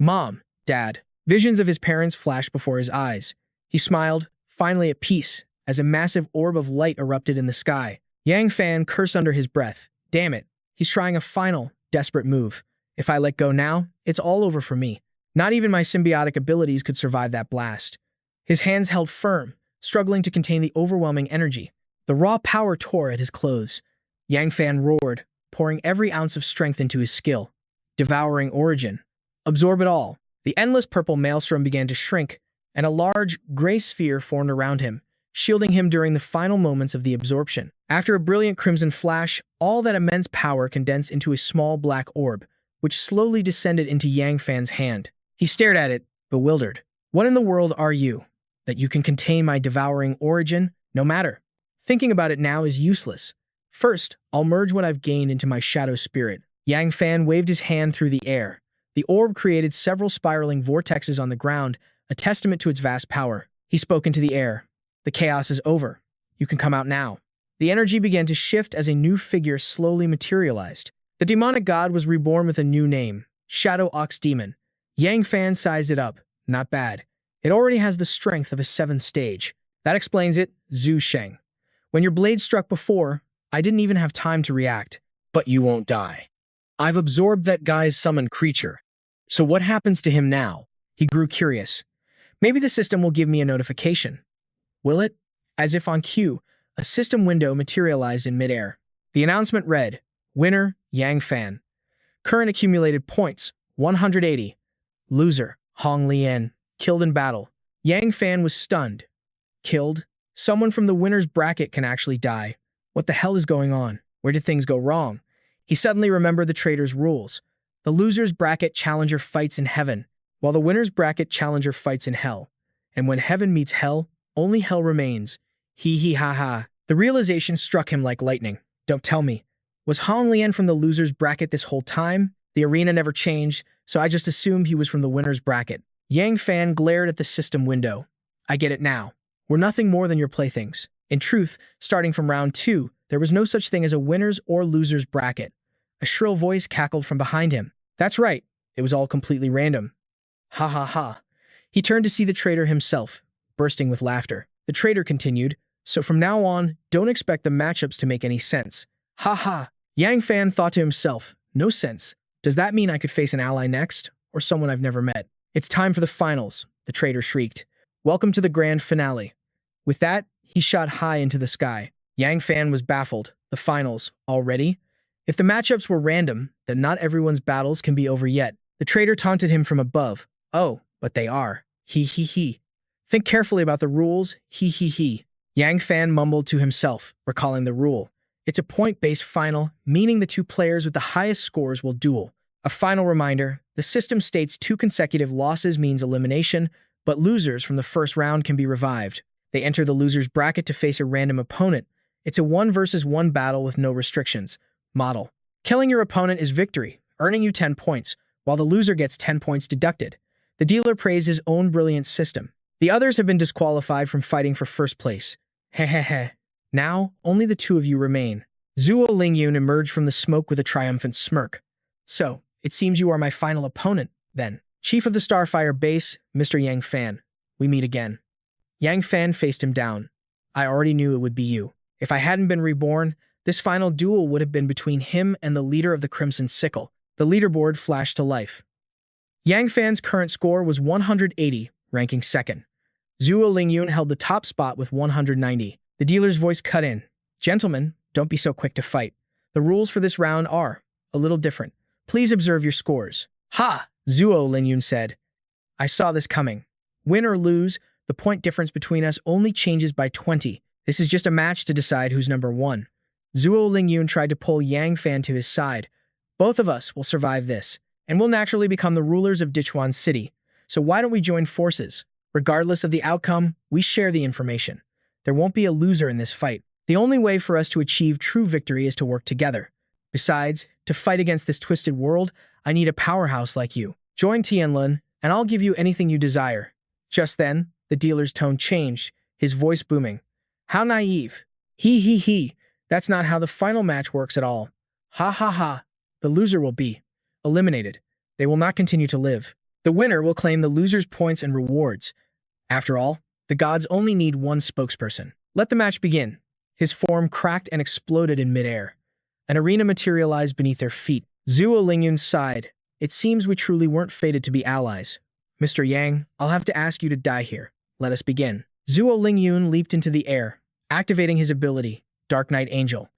Mom, Dad. Visions of his parents flashed before his eyes. He smiled, finally at peace, as a massive orb of light erupted in the sky. Yang Fan cursed under his breath. Damn it, he's trying a final, desperate move. If I let go now, it's all over for me. Not even my symbiotic abilities could survive that blast. His hands held firm, struggling to contain the overwhelming energy. The raw power tore at his clothes. Yang Fan roared, pouring every ounce of strength into his skill. Devouring origin. Absorb it all. The endless purple maelstrom began to shrink, and a large, gray sphere formed around him, shielding him during the final moments of the absorption. After a brilliant crimson flash, all that immense power condensed into a small black orb, which slowly descended into Yang Fan's hand. He stared at it, bewildered. What in the world are you? That you can contain my devouring origin? No matter. Thinking about it now is useless. First, I'll merge what I've gained into my shadow spirit. Yang Fan waved his hand through the air. The orb created several spiraling vortexes on the ground, a testament to its vast power. He spoke into the air. The chaos is over. You can come out now. The energy began to shift as a new figure slowly materialized. The demonic god was reborn with a new name, Shadow Ox Demon. Yang Fan sized it up. Not bad. It already has the strength of a 7th stage. That explains it, Zhu Sheng. When your blade struck before, I didn't even have time to react. But you won't die. I've absorbed that guy's summoned creature. So what happens to him now? He grew curious. Maybe the system will give me a notification. Will it? As if on cue, a system window materialized in midair. The announcement read, Winner, Yang Fan. Current accumulated points, 180. Loser, Hong Lian. Killed in battle. Yang Fan was stunned. Killed? Someone from the winner's bracket can actually die. What the hell is going on? Where did things go wrong? He suddenly remembered the traitor's rules. The loser's bracket challenger fights in heaven, while the winner's bracket challenger fights in hell. And when heaven meets hell, only hell remains. Hee hee ha ha. The realization struck him like lightning. Don't tell me. Was Han Lian from the loser's bracket this whole time? The arena never changed, so I just assumed he was from the winner's bracket. Yang Fan glared at the system window. I get it now. We're nothing more than your playthings. In truth, starting from round 2, there was no such thing as a winner's or loser's bracket. A shrill voice cackled from behind him. That's right. It was all completely random. Ha ha ha. He turned to see the traitor himself, bursting with laughter. The traitor continued, so from now on, don't expect the matchups to make any sense. Ha ha. Yang Fan thought to himself, no sense. Does that mean I could face an ally next, or someone I've never met? It's time for the finals, the traitor shrieked. Welcome to the grand finale. With that, he shot high into the sky. Yang Fan was baffled. The finals, already? If the matchups were random, then not everyone's battles can be over yet. The traitor taunted him from above. Oh, but they are. He he he. Think carefully about the rules. He he he. Yang Fan mumbled to himself, recalling the rule. It's a point-based final, meaning the two players with the highest scores will duel. A final reminder, the system states 2 consecutive losses means elimination, but losers from the first round can be revived. They enter the loser's bracket to face a random opponent. It's a 1 versus 1 battle with no restrictions. Model. Killing your opponent is victory, earning you 10 points, while the loser gets 10 points deducted. The dealer praised his own brilliant system. The others have been disqualified from fighting for first place. Hehehe. Now, only the 2 of you remain. Zhuo Lingyun emerged from the smoke with a triumphant smirk. So, it seems you are my final opponent, then. Chief of the Starfire Base, Mr. Yang Fan. We meet again. Yang Fan faced him down. I already knew it would be you. If I hadn't been reborn, this final duel would have been between him and the leader of the Crimson Sickle. The leaderboard flashed to life. Yang Fan's current score was 180, ranking second. Zhuo Lingyun held the top spot with 190. The dealer's voice cut in. Gentlemen, don't be so quick to fight. The rules for this round are a little different. Please observe your scores. Ha! Zhuo Lingyun said. I saw this coming. Win or lose, the point difference between us only changes by 20. This is just a match to decide who's number 1. Zhuo Lingyun tried to pull Yang Fan to his side. Both of us will survive this, and will naturally become the rulers of Dichuan City. So why don't we join forces? Regardless of the outcome, we share the information. There won't be a loser in this fight. The only way for us to achieve true victory is to work together. Besides, to fight against this twisted world, I need a powerhouse like you. Join Tianlun, and I'll give you anything you desire. Just then, the dealer's tone changed, his voice booming. How naive. He he he. That's not how the final match works at all. Ha ha ha. The loser will be eliminated. They will not continue to live. The winner will claim the loser's points and rewards. After all, the gods only need one spokesperson. Let the match begin. His form cracked and exploded in midair. An arena materialized beneath their feet. Zhuo Lingyun sighed. It seems we truly weren't fated to be allies. Mr. Yang, I'll have to ask you to die here. Let us begin. Zhuo Lingyun leaped into the air, activating his ability, Dark Knight Angel.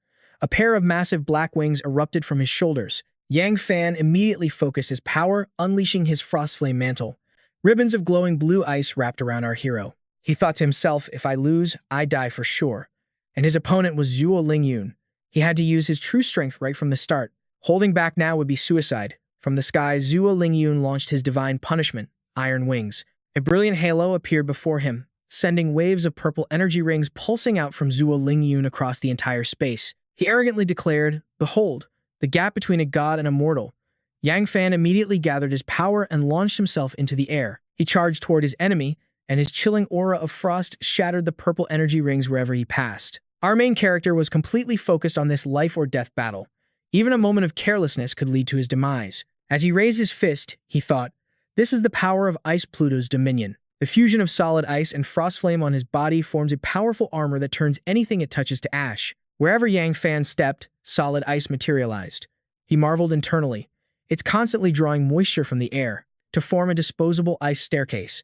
A pair of massive black wings erupted from his shoulders. Yang Fan immediately focused his power, unleashing his frost flame mantle. Ribbons of glowing blue ice wrapped around our hero. He thought to himself, if I lose, I die for sure. And his opponent was Zhuo Lingyun. He had to use his true strength right from the start. Holding back now would be suicide. From the sky, Zhuo Lingyun launched his divine punishment, Iron Wings. A brilliant halo appeared before him, sending waves of purple energy rings pulsing out from Zhuo Lingyun across the entire space. He arrogantly declared, Behold, the gap between a god and a mortal. Yang Fan immediately gathered his power and launched himself into the air. He charged toward his enemy, and his chilling aura of frost shattered the purple energy rings wherever he passed. Our main character was completely focused on this life-or-death battle. Even a moment of carelessness could lead to his demise. As he raised his fist, he thought, This is the power of Ice Pluto's dominion. The fusion of solid ice and frost flame on his body forms a powerful armor that turns anything it touches to ash. Wherever Yang Fan stepped, solid ice materialized. He marveled internally. It's constantly drawing moisture from the air to form a disposable ice staircase.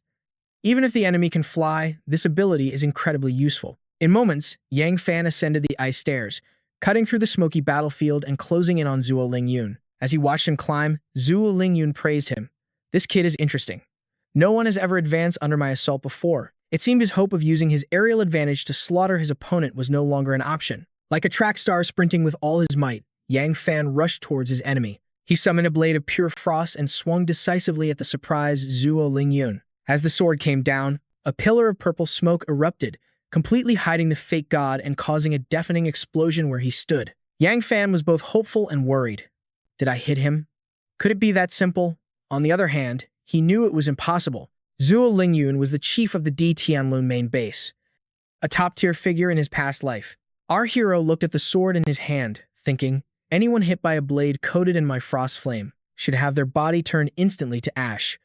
Even if the enemy can fly, this ability is incredibly useful. In moments, Yang Fan ascended the ice stairs, cutting through the smoky battlefield and closing in on Zhuo Lingyun. As he watched him climb, Zhuo Lingyun praised him. This kid is interesting. No one has ever advanced under my assault before. It seemed his hope of using his aerial advantage to slaughter his opponent was no longer an option. Like a track star sprinting with all his might, Yang Fan rushed towards his enemy. He summoned a blade of pure frost and swung decisively at the surprised Zhuo Lingyun. As the sword came down, a pillar of purple smoke erupted, completely hiding the fake god and causing a deafening explosion where he stood. Yang Fan was both hopeful and worried. Did I hit him? Could it be that simple? On the other hand, he knew it was impossible. Zhuo Lingyun was the chief of the D Tianlun main base, a top-tier figure in his past life. Our hero looked at the sword in his hand, thinking, anyone hit by a blade coated in my frost flame should have their body turned instantly to ash.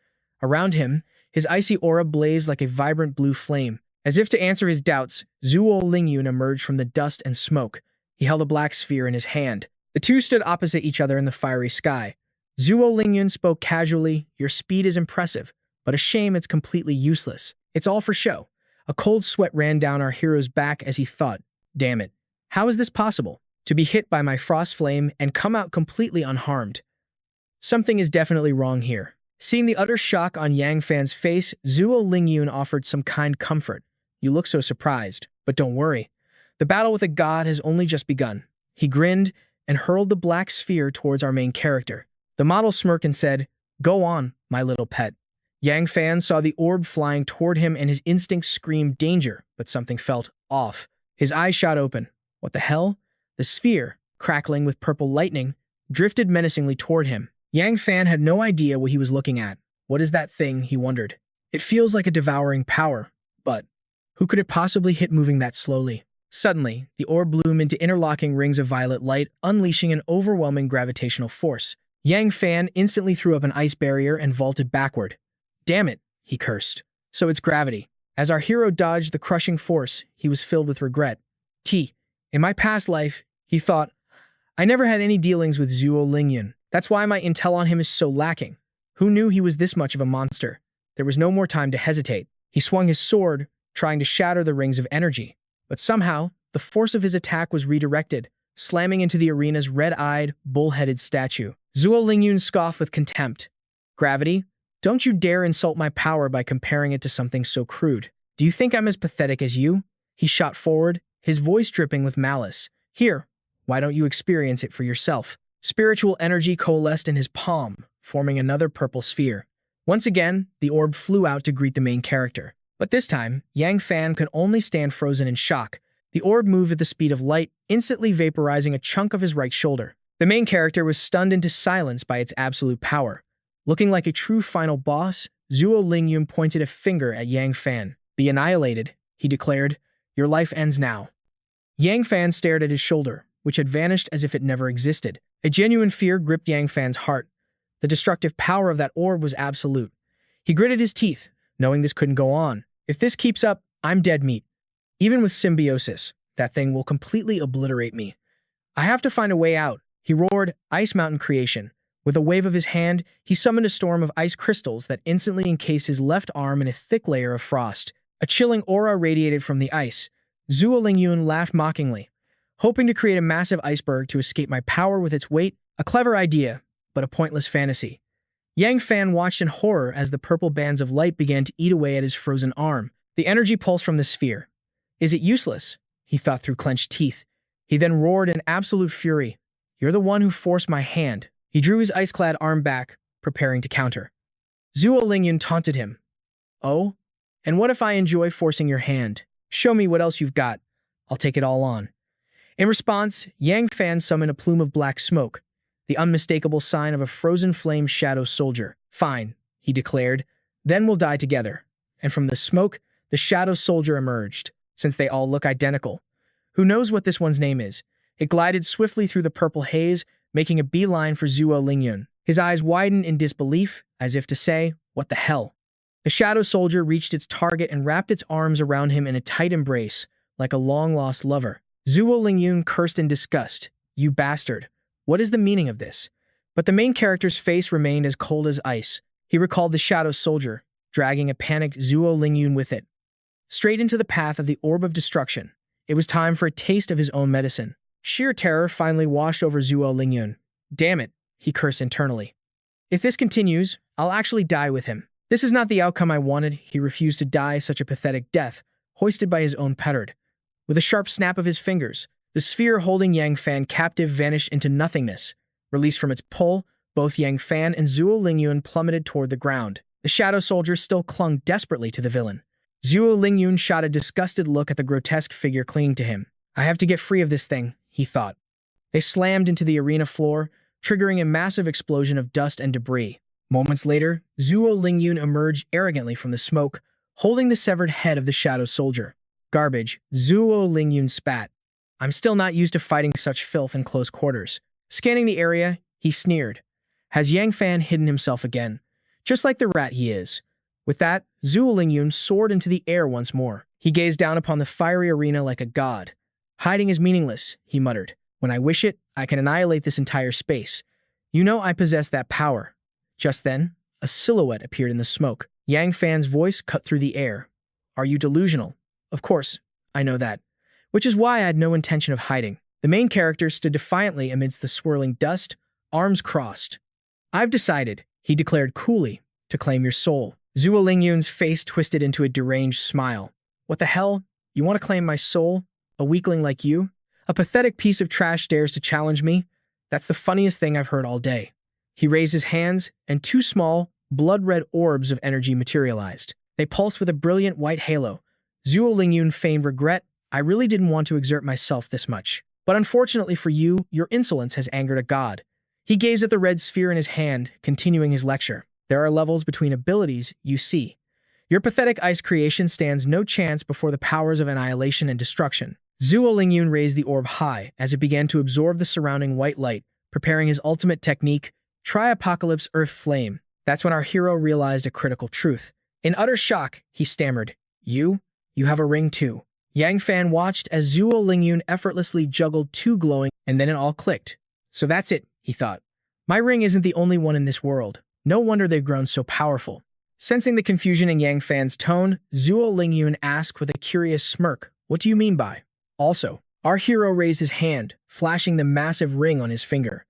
Around him, his icy aura blazed like a vibrant blue flame. As if to answer his doubts, Zhuo Lingyun emerged from the dust and smoke. He held a black sphere in his hand. The two stood opposite each other in the fiery sky. Zhuo Lingyun spoke casually, your speed is impressive, but a shame it's completely useless. It's all for show. A cold sweat ran down our hero's back as he thought, damn it, how is this possible? To be hit by my frost flame and come out completely unharmed. Something is definitely wrong here. Seeing the utter shock on Yang Fan's face, Zhuo Lingyun offered some kind comfort. You look so surprised, but don't worry. The battle with a god has only just begun. He grinned and hurled the black sphere towards our main character. The model smirked and said, go on, my little pet. Yang Fan saw the orb flying toward him and his instincts screamed danger, but something felt off. His eyes shot open. What the hell? The sphere, crackling with purple lightning, drifted menacingly toward him. Yang Fan had no idea what he was looking at. What is that thing, he wondered. It feels like a devouring power, but who could it possibly hit moving that slowly? Suddenly, the orb bloomed into interlocking rings of violet light, unleashing an overwhelming gravitational force. Yang Fan instantly threw up an ice barrier and vaulted backward. Damn it, he cursed. So it's gravity. As our hero dodged the crushing force, he was filled with regret. In my past life, he thought, I never had any dealings with Zhuo Lingyun. That's why my intel on him is so lacking. Who knew he was this much of a monster? There was no more time to hesitate. He swung his sword, trying to shatter the rings of energy. But somehow, the force of his attack was redirected, slamming into the arena's red-eyed, bull-headed statue. Zhuo Lingyun scoffed with contempt. Gravity? Don't you dare insult my power by comparing it to something so crude. Do you think I'm as pathetic as you? He shot forward, his voice dripping with malice. Here, why don't you experience it for yourself? Spiritual energy coalesced in his palm, forming another purple sphere. Once again, the orb flew out to greet the main character. But this time, Yang Fan could only stand frozen in shock. The orb moved at the speed of light, instantly vaporizing a chunk of his right shoulder. The main character was stunned into silence by its absolute power. Looking like a true final boss, Zhuo Lingyun pointed a finger at Yang Fan. Be annihilated, he declared. Your life ends now. Yang Fan stared at his shoulder, which had vanished as if it never existed. A genuine fear gripped Yang Fan's heart. The destructive power of that orb was absolute. He gritted his teeth, knowing this couldn't go on. If this keeps up, I'm dead meat. Even with symbiosis, that thing will completely obliterate me. I have to find a way out. He roared, Ice Mountain creation. With a wave of his hand, he summoned a storm of ice crystals that instantly encased his left arm in a thick layer of frost. A chilling aura radiated from the ice. Zhuo Lingyun laughed mockingly. Hoping to create a massive iceberg to escape my power with its weight, a clever idea, but a pointless fantasy. Yang Fan watched in horror as the purple bands of light began to eat away at his frozen arm. The energy pulsed from the sphere. Is it useless? He thought through clenched teeth. He then roared in absolute fury. You're the one who forced my hand. He drew his ice-clad arm back, preparing to counter. Zhuo Lingyun taunted him. Oh? And what if I enjoy forcing your hand? Show me what else you've got. I'll take it all on. In response, Yang Fan summoned a plume of black smoke, the unmistakable sign of a frozen flame shadow soldier. Fine, he declared. Then we'll die together. And from the smoke, the shadow soldier emerged. Since they all look identical, who knows what this one's name is? It glided swiftly through the purple haze, making a beeline for Zhuo Lingyun. His eyes widened in disbelief, as if to say, what the hell? The shadow soldier reached its target and wrapped its arms around him in a tight embrace, like a long-lost lover. Zhuo Lingyun cursed in disgust. You bastard. What is the meaning of this? But the main character's face remained as cold as ice. He recalled the shadow soldier, dragging a panicked Zhuo Lingyun with it. Straight into the path of the orb of destruction. It was time for a taste of his own medicine. Sheer terror finally washed over Zhuo Lingyun. Damn it, he cursed internally. If this continues, I'll actually die with him. This is not the outcome I wanted. He refused to die such a pathetic death, hoisted by his own petard. With a sharp snap of his fingers, The sphere holding Yang Fan captive vanished into nothingness. Released from its pull, both Yang Fan and Zhuo Lingyun plummeted toward the ground. The shadow soldier still clung desperately to the villain. Zhuo Lingyun shot a disgusted look at the grotesque figure clinging to him. I have to get free of this thing, he thought. They slammed into the arena floor, triggering a massive explosion of dust and debris. Moments later, Zhuo Lingyun emerged arrogantly from the smoke, holding the severed head of the shadow soldier. Garbage, Zhuo Lingyun spat. I'm still not used to fighting such filth in close quarters. Scanning the area, he sneered. Has Yang Fan hidden himself again? Just like the rat he is. With that, Zhuo Lingyun soared into the air once more. He gazed down upon the fiery arena like a god. Hiding is meaningless, he muttered. When I wish it, I can annihilate this entire space. You know I possess that power. Just then, a silhouette appeared in the smoke. Yang Fan's voice cut through the air. Are you delusional? Of course, I know that. Which is why I had no intention of hiding. The main character stood defiantly amidst the swirling dust, arms crossed. I've decided, he declared coolly, to claim your soul. Zhuo Lingyun's face twisted into a deranged smile. What the hell? You want to claim my soul? A weakling like you? A pathetic piece of trash dares to challenge me? That's the funniest thing I've heard all day. He raised his hands, and two small, blood-red orbs of energy materialized. They pulsed with a brilliant white halo. Zhuo Lingyun feigned regret. I really didn't want to exert myself this much. But unfortunately for you, your insolence has angered a god. He gazed at the red sphere in his hand, continuing his lecture. There are levels between abilities, you see. Your pathetic ice creation stands no chance before the powers of annihilation and destruction. Zhuo Lingyun raised the orb high as it began to absorb the surrounding white light, preparing his ultimate technique, Tri-Apocalypse Earth Flame. That's when our hero realized a critical truth. In utter shock, he stammered, You have a ring too. Yang Fan watched as Zhuo Lingyun effortlessly juggled two glowing, and then it all clicked. So that's it, he thought. My ring isn't the only one in this world. No wonder they've grown so powerful. Sensing the confusion in Yang Fan's tone, Zhuo Lingyun asked with a curious smirk, What do you mean by? Also, our hero raised his hand, flashing the massive ring on his finger.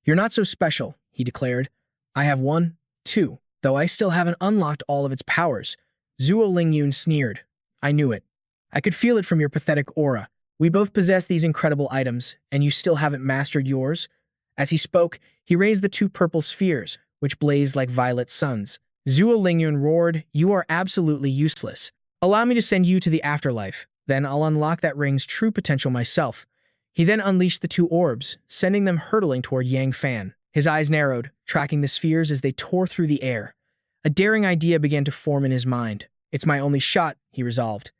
You're not so special, he declared. I have one, too, though I still haven't unlocked all of its powers. Zhuo Lingyun sneered. I knew it. I could feel it from your pathetic aura. We both possess these incredible items, and you still haven't mastered yours? As he spoke, he raised the two purple spheres, which blazed like violet suns. Zhuo Lingyun roared, You are absolutely useless. Allow me to send you to the afterlife. Then I'll unlock that ring's true potential myself. He then unleashed the two orbs, sending them hurtling toward Yang Fan. His eyes narrowed, tracking the spheres as they tore through the air. A daring idea began to form in his mind. It's my only shot, he resolved.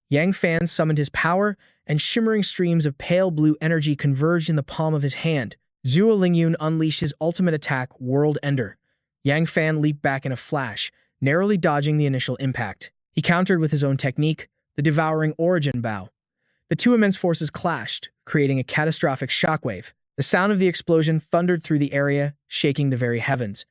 Yang Fan summoned his power, and shimmering streams of pale blue energy converged in the palm of his hand. Zhuo Lingyun unleashed his ultimate attack, World Ender. Yang Fan leaped back in a flash, narrowly dodging the initial impact. He countered with his own technique, the devouring origin bow. The two immense forces clashed, creating a catastrophic shockwave. The sound of the explosion thundered through the area, shaking the very heavens.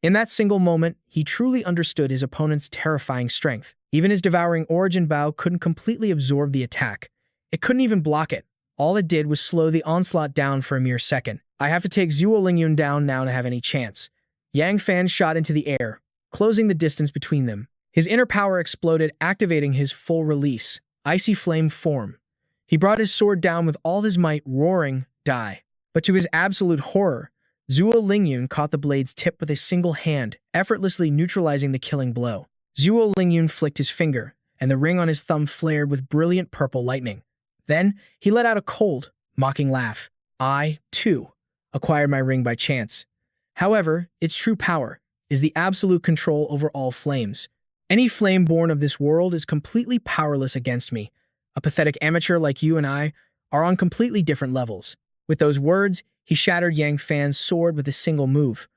In that single moment, he truly understood his opponent's terrifying strength. Even his devouring origin bow couldn't completely absorb the attack. It couldn't even block it. All it did was slow the onslaught down for a mere second. I have to take Zhuo Lingyun down now to have any chance. Yang Fan shot into the air, closing the distance between them. His inner power exploded, activating his full release, icy flame form. He brought his sword down with all his might, roaring, Die. But to his absolute horror, Zhuo Lingyun caught the blade's tip with a single hand, effortlessly neutralizing the killing blow. Zhuo Lingyun flicked his finger, and the ring on his thumb flared with brilliant purple lightning. Then, he let out a cold, mocking laugh. I, too, acquired my ring by chance. However, its true power is the absolute control over all flames. Any flame born of this world is completely powerless against me. A pathetic amateur like you and I are on completely different levels. With those words, he shattered Yang Fan's sword with a single move.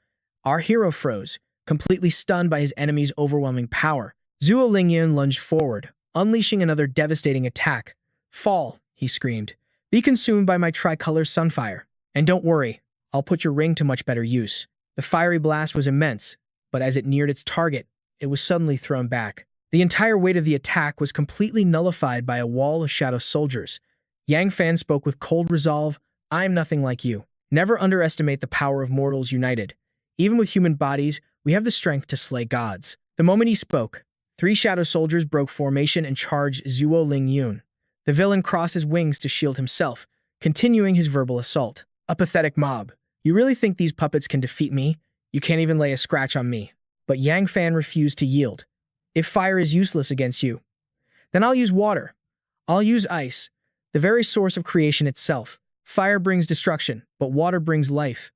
Our hero froze, completely stunned by his enemy's overwhelming power. Zhuo Lingyun lunged forward, unleashing another devastating attack. Fall, he screamed. Be consumed by my tricolor sunfire. And don't worry, I'll put your ring to much better use. The fiery blast was immense, but as it neared its target, it was suddenly thrown back. The entire weight of the attack was completely nullified by a wall of shadow soldiers. Yang Fan spoke with cold resolve, I am nothing like you. Never underestimate the power of mortals united. Even with human bodies, we have the strength to slay gods. The moment he spoke, 3 shadow soldiers broke formation and charged Zhuo Lingyun. The villain crossed his wings to shield himself, continuing his verbal assault. A pathetic mob. You really think these puppets can defeat me? You can't even lay a scratch on me. But Yang Fan refused to yield. If fire is useless against you, then I'll use water. I'll use ice, the very source of creation itself. Fire brings destruction, but water brings life.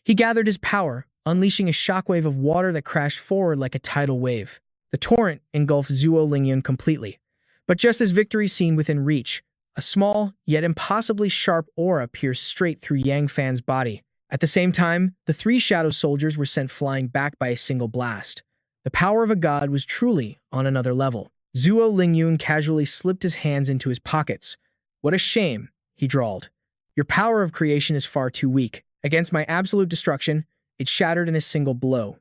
He gathered his power, unleashing a shockwave of water that crashed forward like a tidal wave. The torrent engulfed Zhuo Lingyun completely. But just as victory seemed within reach, a small, yet impossibly sharp aura pierced straight through Yang Fan's body. At the same time, the three shadow soldiers were sent flying back by a single blast. The power of a god was truly on another level. Zhuo Lingyun casually slipped his hands into his pockets. What a shame, he drawled. Your power of creation is far too weak. Against my absolute destruction, it shattered in a single blow.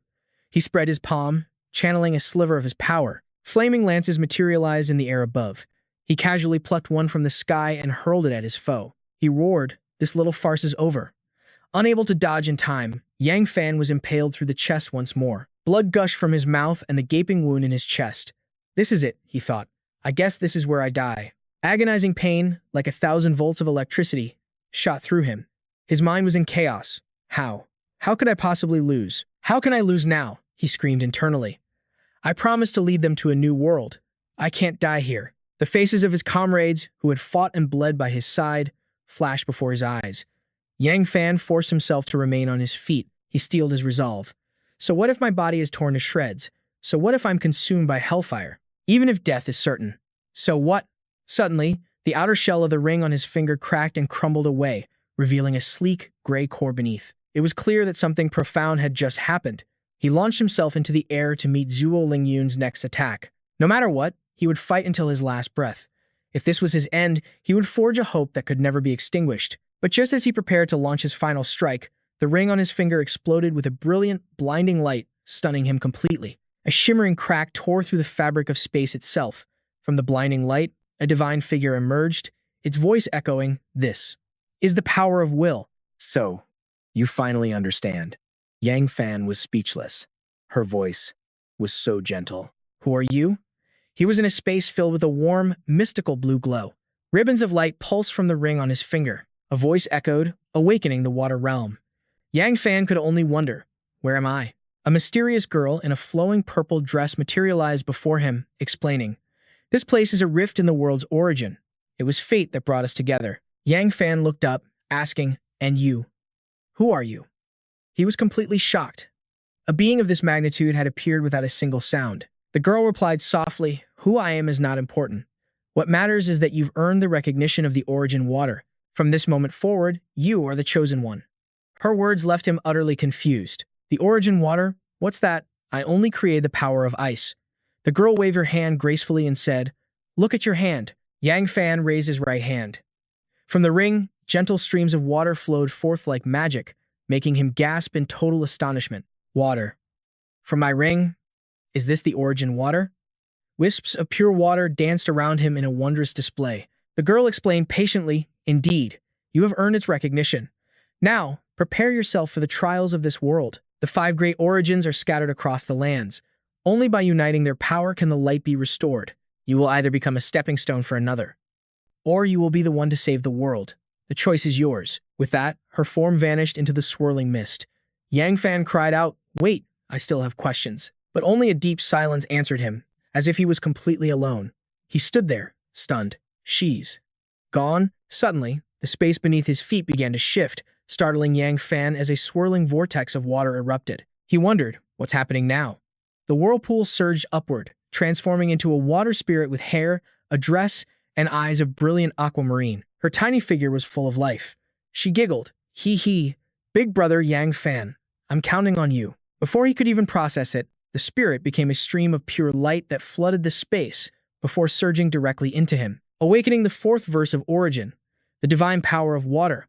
He spread his palm, channeling a sliver of his power. Flaming lances materialized in the air above. He casually plucked one from the sky and hurled it at his foe. He roared, "This little farce is over." Unable to dodge in time, Yang Fan was impaled through the chest once more. Blood gushed from his mouth and the gaping wound in his chest. This is it, he thought. I guess this is where I die. Agonizing pain, like 1,000 volts of electricity, shot through him. His mind was in chaos. How? How could I possibly lose? How can I lose now? He screamed internally. I promised to lead them to a new world. I can't die here. The faces of his comrades, who had fought and bled by his side, flashed before his eyes. Yang Fan forced himself to remain on his feet. He steeled his resolve. So what if my body is torn to shreds? So what if I'm consumed by hellfire? Even if death is certain. So what? Suddenly, the outer shell of the ring on his finger cracked and crumbled away, revealing a sleek, gray core beneath. It was clear that something profound had just happened. He launched himself into the air to meet Zhuo Lingyun's next attack. No matter what, he would fight until his last breath. If this was his end, he would forge a hope that could never be extinguished. But just as he prepared to launch his final strike, the ring on his finger exploded with a brilliant, blinding light, stunning him completely. A shimmering crack tore through the fabric of space itself. From the blinding light, a divine figure emerged, its voice echoing, "This is the power of will." So, you finally understand. Yang Fan was speechless. Her voice was so gentle. Who are you? He was in a space filled with a warm, mystical blue glow. Ribbons of light pulsed from the ring on his finger. A voice echoed, awakening the water realm. Yang Fan could only wonder, where am I? A mysterious girl in a flowing purple dress materialized before him, explaining, this place is a rift in the world's origin. It was fate that brought us together. Yang Fan looked up, asking, and you? Who are you? He was completely shocked. A being of this magnitude had appeared without a single sound. The girl replied softly, who I am is not important. What matters is that you've earned the recognition of the origin water. From this moment forward, you are the chosen one. Her words left him utterly confused. The origin water? What's that? I only created the power of ice. The girl waved her hand gracefully and said, look at your hand. Yang Fan raised his right hand. From the ring, gentle streams of water flowed forth like magic, making him gasp in total astonishment. Water. From my ring? Is this the origin water? Wisps of pure water danced around him in a wondrous display. The girl explained patiently, indeed, you have earned its recognition. Now, prepare yourself for the trials of this world. The 5 great origins are scattered across the lands. Only by uniting their power can the light be restored. You will either become a stepping stone for another, or you will be the one to save the world. The choice is yours. With that, her form vanished into the swirling mist. Yang Fan cried out, wait, I still have questions. But only a deep silence answered him, as if he was completely alone. He stood there, stunned. She's gone. Suddenly, the space beneath his feet began to shift, startling Yang Fan as a swirling vortex of water erupted. He wondered, what's happening now? The whirlpool surged upward, transforming into a water spirit with hair, a dress, and eyes of brilliant aquamarine. Her tiny figure was full of life. She giggled, hee, big brother Yang Fan, I'm counting on you. Before he could even process it, the spirit became a stream of pure light that flooded the space before surging directly into him, awakening the 4th verse of Origin, the divine power of water,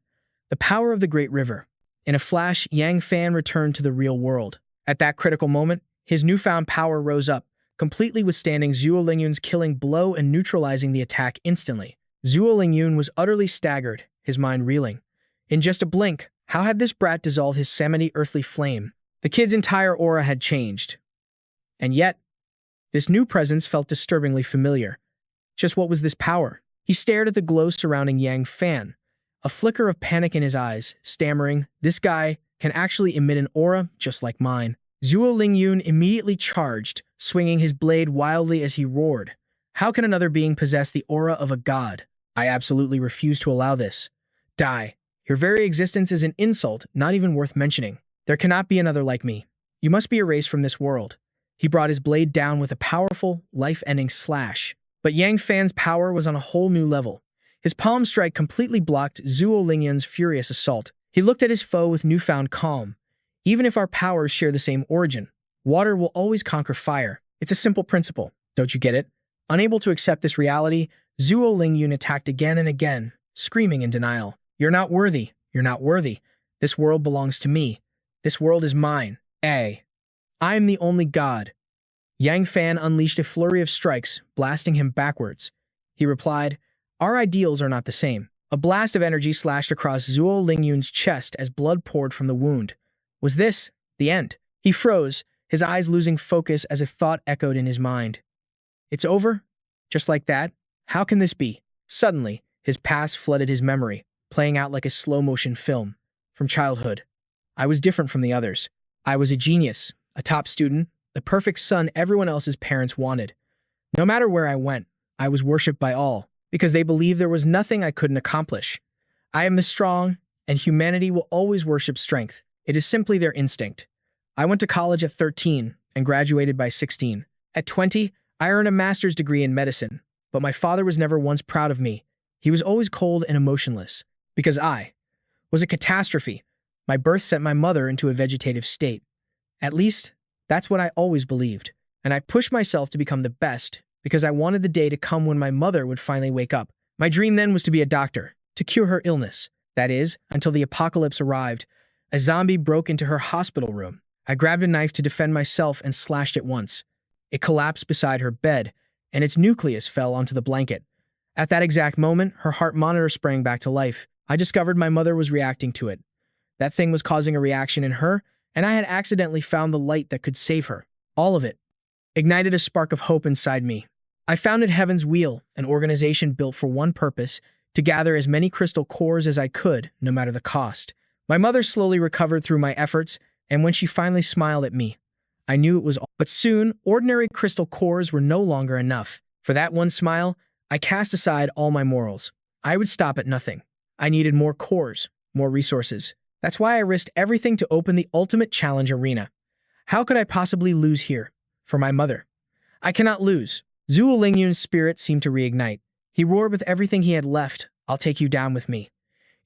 the power of the great river. In a flash, Yang Fan returned to the real world. At that critical moment, his newfound power rose up, completely withstanding Zhuo Lingyun's killing blow and neutralizing the attack instantly. Zhuo Lingyun was utterly staggered, his mind reeling. In just a blink, how had this brat dissolved his salmony earthly flame? The kid's entire aura had changed. And yet, this new presence felt disturbingly familiar. Just what was this power? He stared at the glow surrounding Yang Fan, a flicker of panic in his eyes, stammering, "This guy can actually emit an aura just like mine." Zhuo Lingyun immediately charged, swinging his blade wildly as he roared. "How can another being possess the aura of a god? I absolutely refuse to allow this. Die. Your very existence is an insult, not even worth mentioning. There cannot be another like me. You must be erased from this world." He brought his blade down with a powerful, life-ending slash. But Yang Fan's power was on a whole new level. His palm strike completely blocked Zhuo Lingyun's furious assault. He looked at his foe with newfound calm. "Even if our powers share the same origin, water will always conquer fire. It's a simple principle. Don't you get it?" Unable to accept this reality, Zhuo Lingyun attacked again and again, screaming in denial. "You're not worthy. You're not worthy. This world belongs to me. This world is mine. I am the only god." Yang Fan unleashed a flurry of strikes, blasting him backwards. He replied, "Our ideals are not the same." A blast of energy slashed across Zhuo Lingyun's chest as blood poured from the wound. Was this the end? He froze, his eyes losing focus as a thought echoed in his mind. "It's over? Just like that? How can this be?" Suddenly, his past flooded his memory, playing out like a slow-motion film. From childhood, I was different from the others. I was a genius, a top student, the perfect son everyone else's parents wanted. No matter where I went, I was worshipped by all, because they believed there was nothing I couldn't accomplish. I am the strong, and humanity will always worship strength. It is simply their instinct. I went to college at 13 and graduated by 16. At 20, I earned a master's degree in medicine, but my father was never once proud of me. He was always cold and emotionless, because I was a catastrophe. My birth sent my mother into a vegetative state. At least, that's what I always believed. And I pushed myself to become the best because I wanted the day to come when my mother would finally wake up. My dream then was to be a doctor, to cure her illness. That is, until the apocalypse arrived. A zombie broke into her hospital room. I grabbed a knife to defend myself and slashed it once. It collapsed beside her bed, and its nucleus fell onto the blanket. At that exact moment, her heart monitor sprang back to life. I discovered my mother was reacting to it. That thing was causing a reaction in her, and I had accidentally found the light that could save her. All of it ignited a spark of hope inside me. I founded Heaven's Wheel, an organization built for one purpose, to gather as many crystal cores as I could, no matter the cost. My mother slowly recovered through my efforts, and when she finally smiled at me, I knew it was all. But soon, ordinary crystal cores were no longer enough. For that one smile, I cast aside all my morals. I would stop at nothing. I needed more cores, more resources. That's why I risked everything to open the ultimate challenge arena. How could I possibly lose here? For my mother. I cannot lose. Zhuo Lingyun's spirit seemed to reignite. He roared with everything he had left, "I'll take you down with me.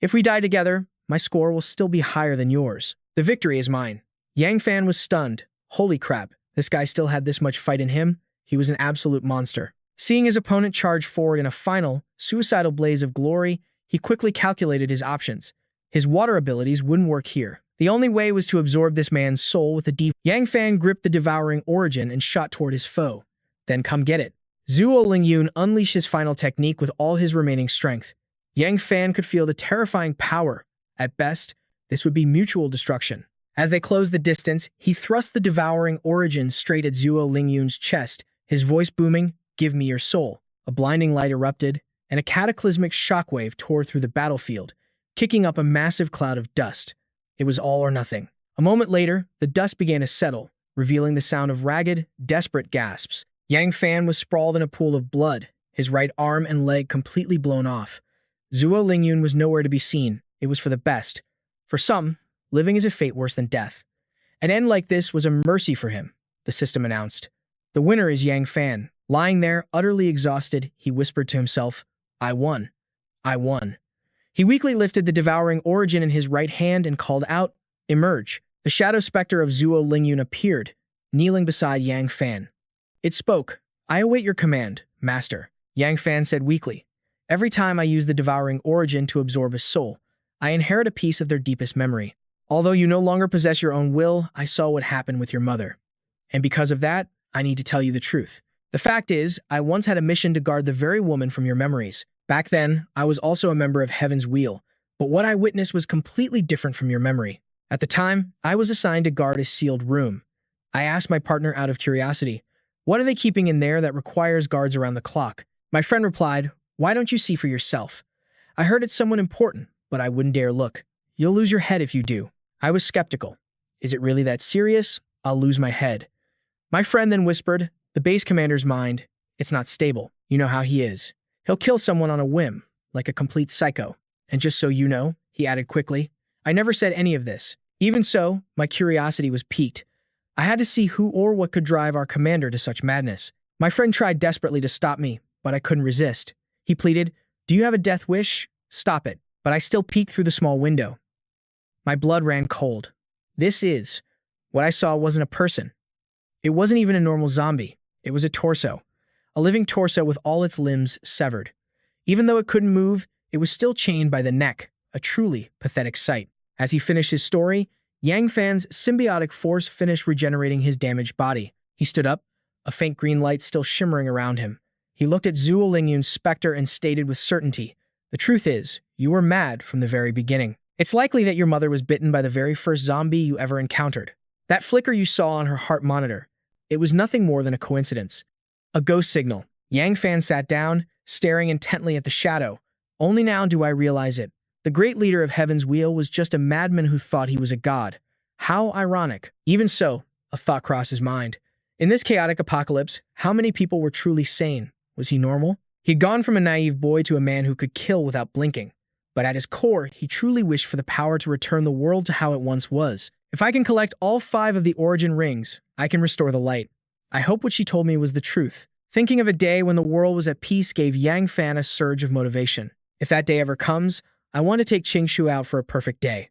If we die together, my score will still be higher than yours. The victory is mine." Yang Fan was stunned. Holy crap, this guy still had this much fight in him? He was an absolute monster. Seeing his opponent charge forward in a final, suicidal blaze of glory, he quickly calculated his options. His water abilities wouldn't work here. The only way was to absorb this man's soul with a deep. Yang Fan gripped the devouring origin and shot toward his foe. Then come get it. Zhuo Lingyun unleashed his final technique with all his remaining strength. Yang Fan could feel the terrifying power. At best, this would be mutual destruction. As they closed the distance, he thrust the devouring origin straight at Zhuo Lingyun's chest, his voice booming, "Give me your soul." A blinding light erupted, and a cataclysmic shockwave tore through the battlefield, kicking up a massive cloud of dust. It was all or nothing. A moment later, the dust began to settle, revealing the sound of ragged, desperate gasps. Yang Fan was sprawled in a pool of blood, his right arm and leg completely blown off. Zhuo Lingyun was nowhere to be seen. It was for the best. For some, living is a fate worse than death. An end like this was a mercy for him, the system announced. The winner is Yang Fan. Lying there, utterly exhausted, he whispered to himself, "I won. I won." He weakly lifted the devouring origin in his right hand and called out, "Emerge." The shadow specter of Zhuo Lingyun appeared, kneeling beside Yang Fan. It spoke, "I await your command, master." Yang Fan said weakly, "Every time I use the devouring origin to absorb a soul, I inherit a piece of their deepest memory. Although you no longer possess your own will, I saw what happened with your mother. And because of that, I need to tell you the truth. The fact is, I once had a mission to guard the very woman from your memories. Back then, I was also a member of Heaven's Wheel, but what I witnessed was completely different from your memory. At the time, I was assigned to guard a sealed room. I asked my partner out of curiosity, "What are they keeping in there that requires guards around the clock?" My friend replied, "Why don't you see for yourself? I heard it's someone important, but I wouldn't dare look. You'll lose your head if you do. I was skeptical. Is it really that serious? I'll lose my head. My friend then whispered, the base commander's mind, it's not stable. You know how he is. He'll kill someone on a whim, like a complete psycho. And just so you know, he added quickly, I never said any of this. Even so, my curiosity was piqued. I had to see who or what could drive our commander to such madness. My friend tried desperately to stop me, but I couldn't resist. He pleaded, do you have a death wish? Stop it. But I still peeked through the small window. My blood ran cold. What I saw wasn't a person. It wasn't even a normal zombie. It was a torso. A living torso with all its limbs severed. Even though it couldn't move, it was still chained by the neck, a truly pathetic sight. As he finished his story, Yang Fan's symbiotic force finished regenerating his damaged body. He stood up, a faint green light still shimmering around him. He looked at Zhuo Lingyun's specter and stated with certainty, the truth is, you were mad from the very beginning. It's likely that your mother was bitten by the very first zombie you ever encountered. That flicker you saw on her heart monitor, it was nothing more than a coincidence. A ghost signal. Yang Fan sat down, staring intently at the shadow. Only now do I realize it. The great leader of Heaven's Wheel was just a madman who thought he was a god. How ironic. Even so, a thought crossed his mind. In this chaotic apocalypse, how many people were truly sane? Was he normal? He'd gone from a naive boy to a man who could kill without blinking. But at his core, he truly wished for the power to return the world to how it once was. If I can collect all 5 of the origin rings, I can restore the light. I hope what she told me was the truth. Thinking of a day when the world was at peace gave Yang Fan a surge of motivation. If that day ever comes, I want to take Qingshu out for a perfect day.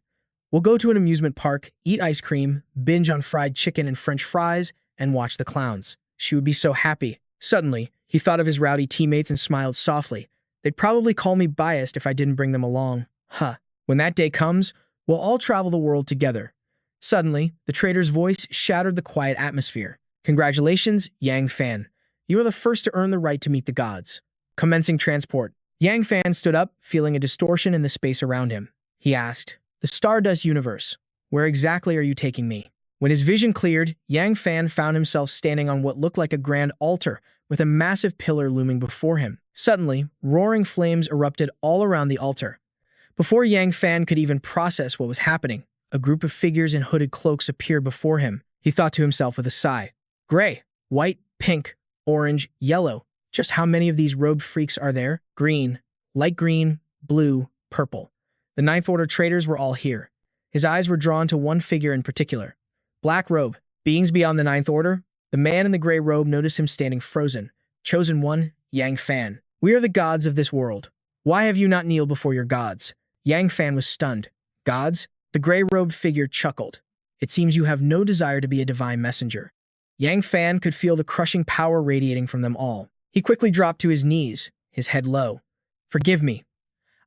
We'll go to an amusement park, eat ice cream, binge on fried chicken and French fries, and watch the clowns. She would be so happy. Suddenly, he thought of his rowdy teammates and smiled softly. They'd probably call me biased if I didn't bring them along. When that day comes, we'll all travel the world together. Suddenly, the traitor's voice shattered the quiet atmosphere. Congratulations, Yang Fan. You are the first to earn the right to meet the gods. Commencing transport. Yang Fan stood up, feeling a distortion in the space around him. He asked, the Stardust Universe, where exactly are you taking me? When his vision cleared, Yang Fan found himself standing on what looked like a grand altar with a massive pillar looming before him. Suddenly, roaring flames erupted all around the altar. Before Yang Fan could even process what was happening, a group of figures in hooded cloaks appeared before him. He thought to himself with a sigh. Gray, white, pink, orange, yellow. Just how many of these robed freaks are there? Green, light green, blue, purple. The Ninth Order traitors were all here. His eyes were drawn to one figure in particular. Black robe. Beings beyond the Ninth Order. The man in the gray robe noticed him standing frozen. Chosen one, Yang Fan. We are the gods of this world. Why have you not kneeled before your gods? Yang Fan was stunned. Gods? The gray-robed figure chuckled. It seems you have no desire to be a divine messenger. Yang Fan could feel the crushing power radiating from them all. He quickly dropped to his knees, his head low. Forgive me.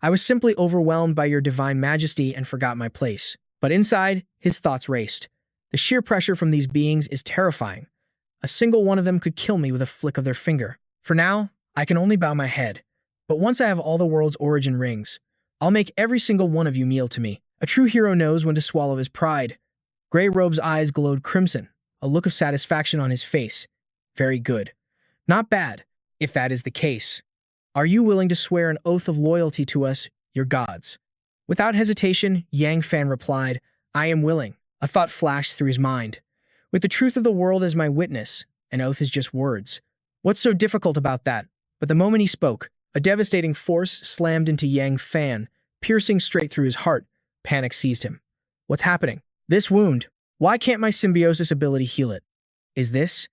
I was simply overwhelmed by your divine majesty and forgot my place. But inside, his thoughts raced. The sheer pressure from these beings is terrifying. A single one of them could kill me with a flick of their finger. For now, I can only bow my head. But once I have all the world's origin rings, I'll make every single one of you kneel to me. A true hero knows when to swallow his pride. Grey Robe's eyes glowed crimson, a look of satisfaction on his face. Very good. Not bad, if that is the case. Are you willing to swear an oath of loyalty to us, your gods? Without hesitation, Yang Fan replied, I am willing. A thought flashed through his mind. With the truth of the world as my witness, an oath is just words. What's so difficult about that? But the moment he spoke, a devastating force slammed into Yang Fan, piercing straight through his heart. Panic seized him. What's happening? This wound. Why can't my symbiosis ability heal it? Is this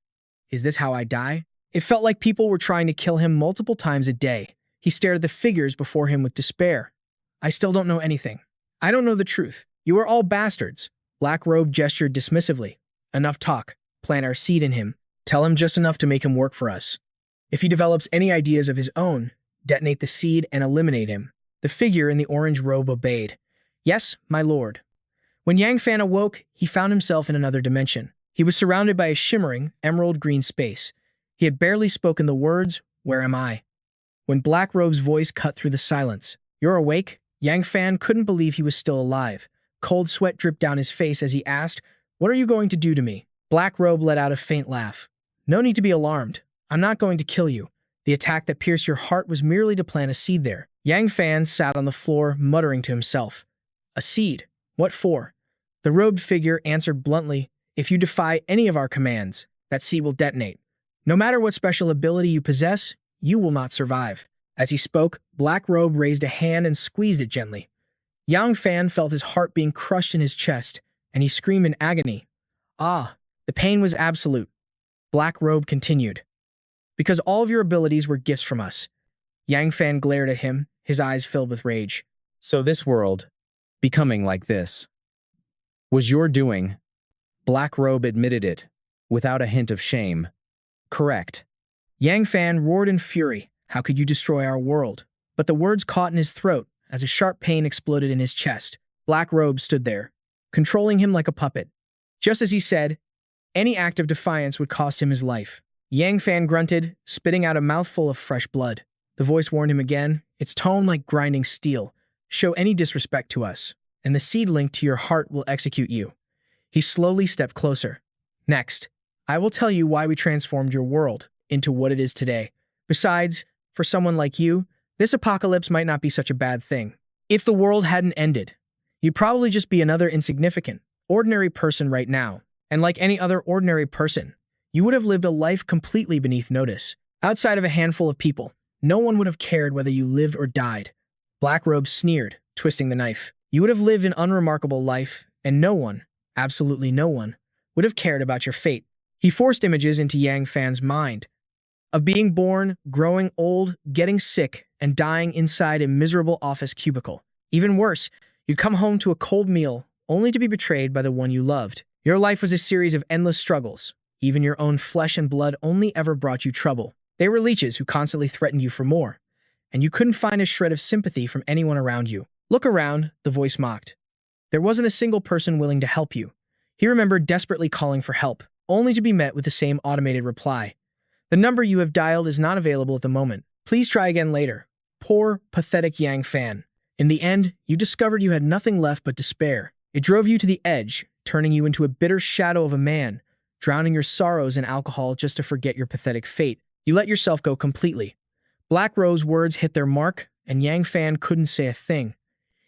how I die? It felt like people were trying to kill him multiple times a day. He stared at the figures before him with despair. I still don't know anything. I don't know the truth. You are all bastards. Black Robe gestured dismissively. Enough talk. Plant our seed in him. Tell him just enough to make him work for us. If he develops any ideas of his own, detonate the seed and eliminate him. The figure in the orange robe obeyed. Yes, my lord. When Yang Fan awoke, he found himself in another dimension. He was surrounded by a shimmering, emerald-green space. He had barely spoken the words, Where am I? When Black Robe's voice cut through the silence. You're awake? Yang Fan couldn't believe he was still alive. Cold sweat dripped down his face as he asked, What are you going to do to me? Black Robe let out a faint laugh. No need to be alarmed. I'm not going to kill you. The attack that pierced your heart was merely to plant a seed there. Yang Fan sat on the floor, muttering to himself. A seed? What for? The robed figure answered bluntly, if you defy any of our commands, that seed will detonate. No matter what special ability you possess, you will not survive. As he spoke, Black Robe raised a hand and squeezed it gently. Yang Fan felt his heart being crushed in his chest, and he screamed in agony. Ah, the pain was absolute. Black Robe continued. Because all of your abilities were gifts from us. Yang Fan glared at him, his eyes filled with rage. So this world, becoming like this, was your doing. Black Robe admitted it, without a hint of shame. Correct. Yang Fan roared in fury. How could you destroy our world? But the words caught in his throat as a sharp pain exploded in his chest. Black Robe stood there, controlling him like a puppet. Just as he said, any act of defiance would cost him his life. Yang Fan grunted, spitting out a mouthful of fresh blood. The voice warned him again, its tone like grinding steel. Show any disrespect to us, and the seed linked to your heart will execute you. He slowly stepped closer. Next, I will tell you why we transformed your world into what it is today. Besides, for someone like you, this apocalypse might not be such a bad thing. If the world hadn't ended, you'd probably just be another insignificant, ordinary person right now. And like any other ordinary person, you would have lived a life completely beneath notice. Outside of a handful of people, no one would have cared whether you lived or died. Black Robe sneered, twisting the knife. You would have lived an unremarkable life, and no one, absolutely no one, would have cared about your fate. He forced images into Yang Fan's mind of being born, growing old, getting sick, and dying inside a miserable office cubicle. Even worse, you'd come home to a cold meal, only to be betrayed by the one you loved. Your life was a series of endless struggles. Even your own flesh and blood only ever brought you trouble. They were leeches who constantly threatened you for more, and you couldn't find a shred of sympathy from anyone around you. Look around, the voice mocked. There wasn't a single person willing to help you. He remembered desperately calling for help, only to be met with the same automated reply. The number you have dialed is not available at the moment. Please try again later. Poor, pathetic Yang Fan. In the end, you discovered you had nothing left but despair. It drove you to the edge, turning you into a bitter shadow of a man, drowning your sorrows in alcohol just to forget your pathetic fate. You let yourself go completely. Black Robe's words hit their mark, and Yang Fan couldn't say a thing.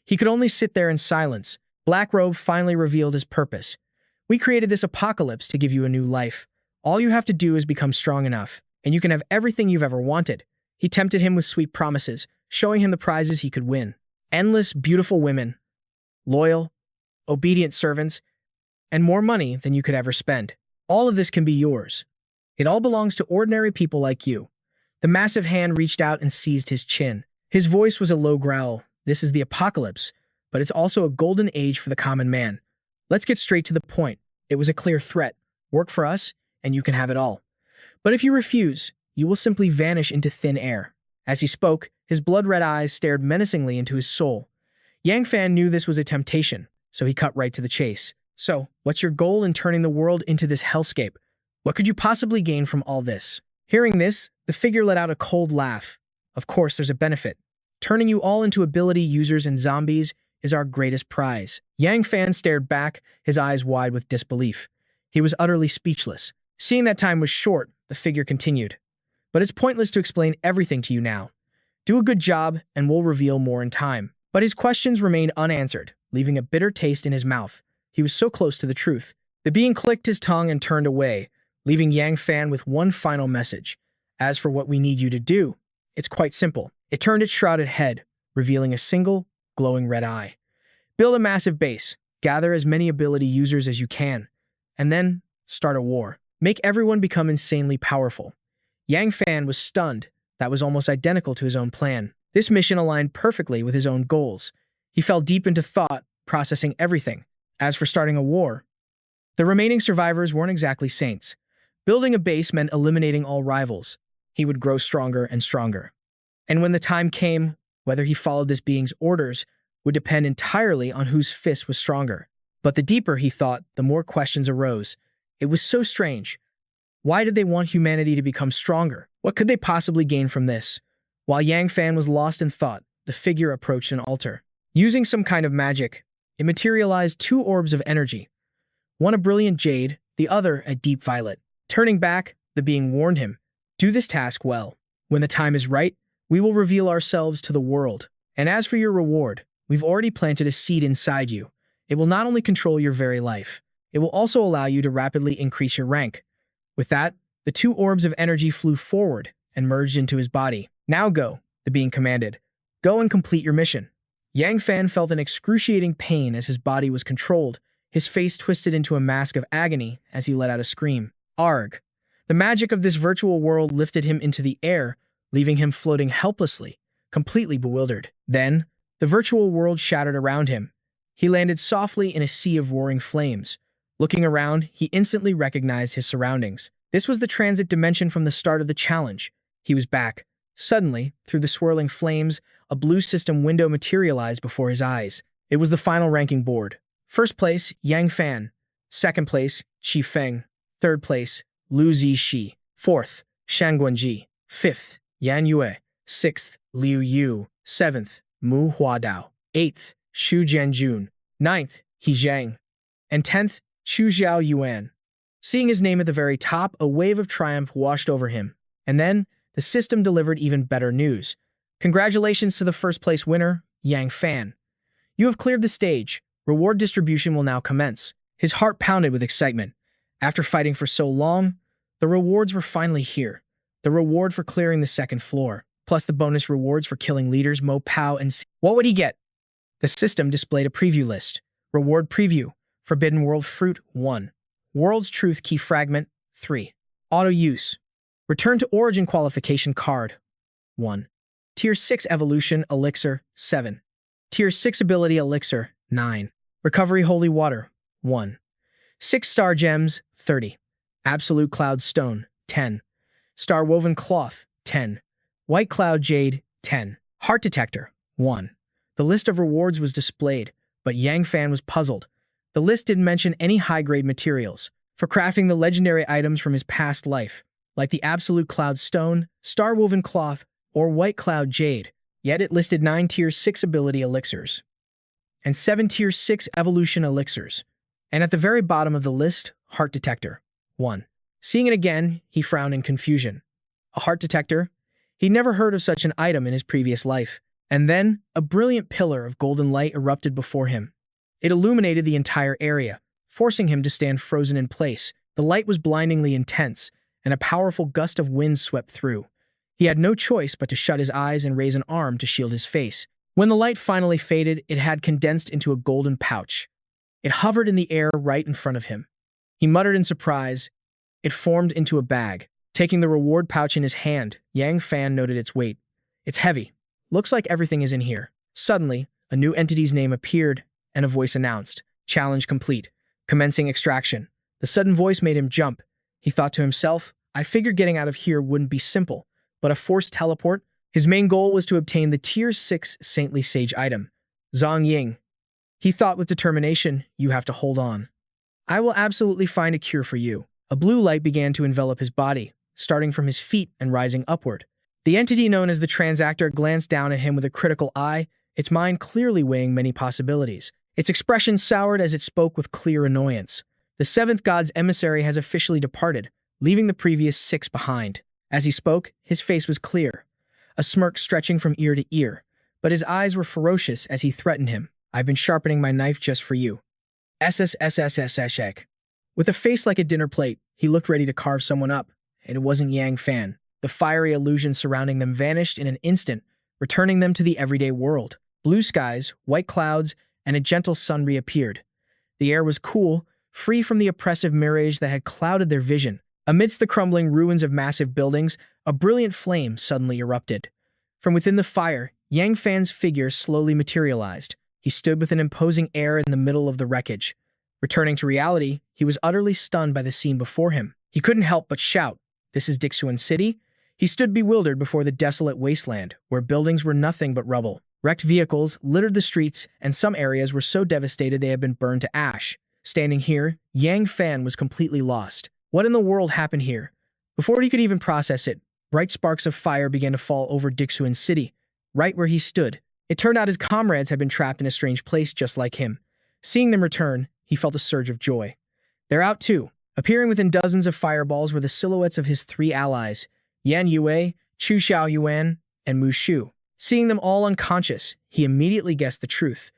He could only sit there in silence. Black Robe finally revealed his purpose. We created this apocalypse to give you a new life. All you have to do is become strong enough, and you can have everything you've ever wanted. He tempted him with sweet promises, showing him the prizes he could win. Endless, beautiful women, loyal, obedient servants, and more money than you could ever spend. All of this can be yours. It all belongs to ordinary people like you. The massive hand reached out and seized his chin. His voice was a low growl. This is the apocalypse, but it's also a golden age for the common man. Let's get straight to the point. It was a clear threat. Work for us, and you can have it all. But if you refuse, you will simply vanish into thin air. As he spoke, his blood-red eyes stared menacingly into his soul. Yang Fan knew this was a temptation, so he cut right to the chase. So, what's your goal in turning the world into this hellscape? What could you possibly gain from all this? Hearing this, the figure let out a cold laugh. Of course, there's a benefit. Turning you all into ability users and zombies is our greatest prize. Yang Fan stared back, his eyes wide with disbelief. He was utterly speechless. Seeing that time was short, the figure continued. But it's pointless to explain everything to you now. Do a good job, and we'll reveal more in time. But his questions remained unanswered, leaving a bitter taste in his mouth. He was so close to the truth. The being clicked his tongue and turned away, leaving Yang Fan with one final message. As for what we need you to do, it's quite simple. It turned its shrouded head, revealing a single, glowing red eye. Build a massive base, gather as many ability users as you can, and then start a war. Make everyone become insanely powerful. Yang Fan was stunned. That was almost identical to his own plan. This mission aligned perfectly with his own goals. He fell deep into thought, processing everything. As for starting a war, the remaining survivors weren't exactly saints. Building a base meant eliminating all rivals. He would grow stronger and stronger. And when the time came, whether he followed this being's orders would depend entirely on whose fist was stronger. But the deeper he thought, the more questions arose. It was so strange. Why did they want humanity to become stronger? What could they possibly gain from this? While Yang Fan was lost in thought, the figure approached an altar. Using some kind of magic, it materialized two orbs of energy. One a brilliant jade, the other a deep violet. Turning back, the being warned him, "Do this task well. When the time is right, We will reveal ourselves to the world. And as for your reward, we've already planted a seed inside you. It will not only control your very life, it will also allow you to rapidly increase your rank. With that, the two orbs of energy flew forward and merged into his body. Now go, the being commanded. Go and complete your mission. Yang Fan felt an excruciating pain as his body was controlled, his face twisted into a mask of agony as he let out a scream. Arg! The magic of this virtual world lifted him into the air, leaving him floating helplessly, completely bewildered. Then, the virtual world shattered around him. He landed softly in a sea of roaring flames. Looking around, he instantly recognized his surroundings. This was the transit dimension from the start of the challenge. He was back. Suddenly, through the swirling flames, a blue system window materialized before his eyes. It was the final ranking board. First place, Yang Fan. Second place, Qi Feng. Third place, Lu Zixi. Fourth, Shang Guanji. Fifth, Yan Yue. Sixth, Liu Yu. Seventh, Mu Huadao. Eighth, Xu Jianjun. Ninth, He Zhang. And 10th, Chu Xiao Yuan. Seeing his name at the very top, a wave of triumph washed over him. And then, the system delivered even better news. Congratulations to the first place winner, Yang Fan. You have cleared the stage. Reward distribution will now commence. His heart pounded with excitement. After fighting for so long, the rewards were finally here. The reward for clearing the second floor, plus the bonus rewards for killing leaders Mo Pao and C. What would he get? The system displayed a preview list. Reward preview. Forbidden World Fruit 1. World's Truth Key Fragment 3. Auto use. Return to Origin Qualification Card 1. Tier 6 Evolution Elixir 7. Tier 6 Ability Elixir 9. Recovery Holy Water 1. 6 Star Gems 30. Absolute Cloud Stone 10. Star Woven Cloth 10. White Cloud Jade 10. Heart Detector 1. The list of rewards was displayed, but Yang Fan was puzzled. The list didn't mention any high-grade materials for crafting the legendary items from his past life, like the Absolute Cloud Stone, Star Woven Cloth, or White Cloud Jade. Yet it listed 9 Tier 6 Ability Elixirs and 7 Tier 6 Evolution Elixirs. And at the very bottom of the list, Heart Detector 1. Seeing it again, he frowned in confusion. A heart detector? He'd never heard of such an item in his previous life. And then, a brilliant pillar of golden light erupted before him. It illuminated the entire area, forcing him to stand frozen in place. The light was blindingly intense, and a powerful gust of wind swept through. He had no choice but to shut his eyes and raise an arm to shield his face. When the light finally faded, it had condensed into a golden pouch. It hovered in the air right in front of him. He muttered in surprise. It formed into a bag. Taking the reward pouch in his hand, Yang Fan noted its weight. It's heavy. Looks like everything is in here. Suddenly, a new entity's name appeared, and a voice announced, "Challenge complete. Commencing extraction." The sudden voice made him jump. He thought to himself, I figured getting out of here wouldn't be simple, but a forced teleport? His main goal was to obtain the Tier 6 Saintly Sage item, Zhang Ying. He thought with determination, you have to hold on. I will absolutely find a cure for you. A blue light began to envelop his body, starting from his feet and rising upward. The entity known as the Transactor glanced down at him with a critical eye, its mind clearly weighing many possibilities. Its expression soured as it spoke with clear annoyance. The seventh god's emissary has officially departed, leaving the previous 6 behind. As he spoke, his face was clear, a smirk stretching from ear to ear, but his eyes were ferocious as he threatened him. I've been sharpening my knife just for you. SSSSSSHEK. With a face like a dinner plate, he looked ready to carve someone up, and it wasn't Yang Fan. The fiery illusion surrounding them vanished in an instant, returning them to the everyday world. Blue skies, white clouds, and a gentle sun reappeared. The air was cool, free from the oppressive mirage that had clouded their vision. Amidst the crumbling ruins of massive buildings, a brilliant flame suddenly erupted. From within the fire, Yang Fan's figure slowly materialized. He stood with an imposing air in the middle of the wreckage. Returning to reality, he was utterly stunned by the scene before him. He couldn't help but shout, "This is Dixuan City?" He stood bewildered before the desolate wasteland, where buildings were nothing but rubble. Wrecked vehicles littered the streets, and some areas were so devastated they had been burned to ash. Standing here, Yang Fan was completely lost. What in the world happened here? Before he could even process it, bright sparks of fire began to fall over Dixuan City, right where he stood. It turned out his comrades had been trapped in a strange place just like him. Seeing them return, he felt a surge of joy. They're out too. Appearing within dozens of fireballs were the silhouettes of his 3 allies, Yan Yue, Chu Xiao Yuan, and Mu Shu. Seeing them all unconscious, he immediately guessed the truth.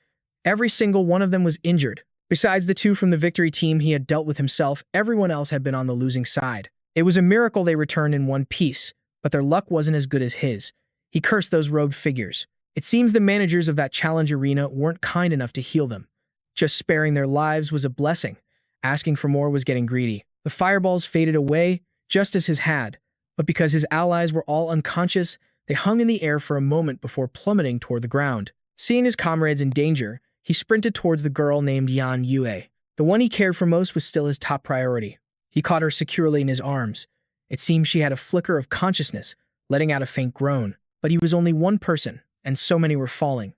Every single one of them was injured. Besides the two from the victory team he had dealt with himself, everyone else had been on the losing side. It was a miracle they returned in one piece, but their luck wasn't as good as his. He cursed those robed figures. It seems the managers of that challenge arena weren't kind enough to heal them. Just sparing their lives was a blessing. Asking for more was getting greedy. The fireballs faded away, just as his had, but because his allies were all unconscious, they hung in the air for a moment before plummeting toward the ground. Seeing his comrades in danger, he sprinted towards the girl named Yan Yue. The one he cared for most was still his top priority. He caught her securely in his arms. It seemed she had a flicker of consciousness, letting out a faint groan. But he was only one person, and so many were falling.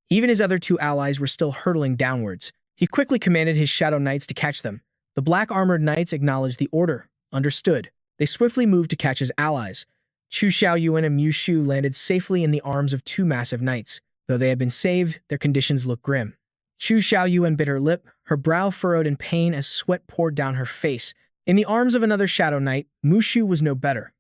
Even his other two allies were still hurtling downwards. He quickly commanded his Shadow Knights to catch them. The black-armored knights acknowledged the order. Understood. They swiftly moved to catch his allies. Chu Xiaoyuan and Mu Shu landed safely in the arms of two massive knights. Though they had been saved, their conditions looked grim. Chu Xiaoyuan bit her lip, her brow furrowed in pain as sweat poured down her face. In the arms of another Shadow Knight, Mu Shu was no better.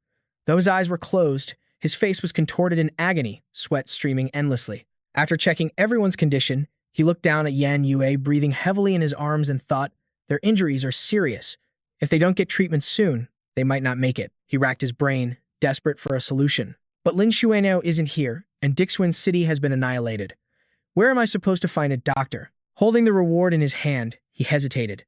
Though his eyes were closed, his face was contorted in agony, sweat streaming endlessly. After checking everyone's condition, he looked down at Yan Yue, breathing heavily in his arms, and thought, their injuries are serious. If they don't get treatment soon, they might not make it. He racked his brain, desperate for a solution. But Lin Xuanao isn't here, and Dixuan City has been annihilated. Where am I supposed to find a doctor? Holding the reward in his hand, he hesitated.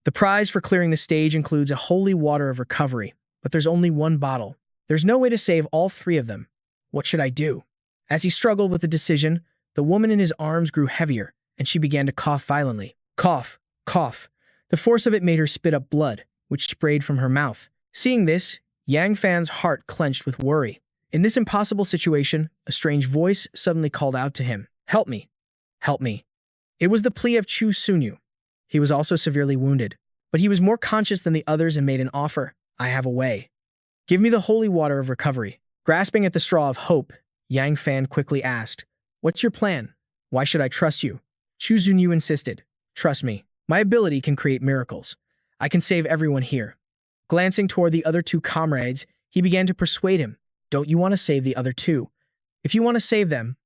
The prize for clearing the stage includes a holy water of recovery, but there's only one bottle. There's no way to save all three of them. What should I do? As he struggled with the decision, the woman in his arms grew heavier, and she began to cough violently. Cough, cough. The force of it made her spit up blood, which sprayed from her mouth. Seeing this, Yang Fan's heart clenched with worry. In this impossible situation, a strange voice suddenly called out to him, "Help me! Help me!" It was the plea of Chu Sunyu. He was also severely wounded, but he was more conscious than the others and made an offer. "I have a way. Give me the holy water of recovery." Grasping at the straw of hope, Yang Fan quickly asked, "What's your plan? Why should I trust you?" Chu Sunyu insisted, "Trust me. My ability can create miracles. I can save everyone here." Glancing toward the other two comrades, he began to persuade him, "Don't you want to save the other two? If you want to save them,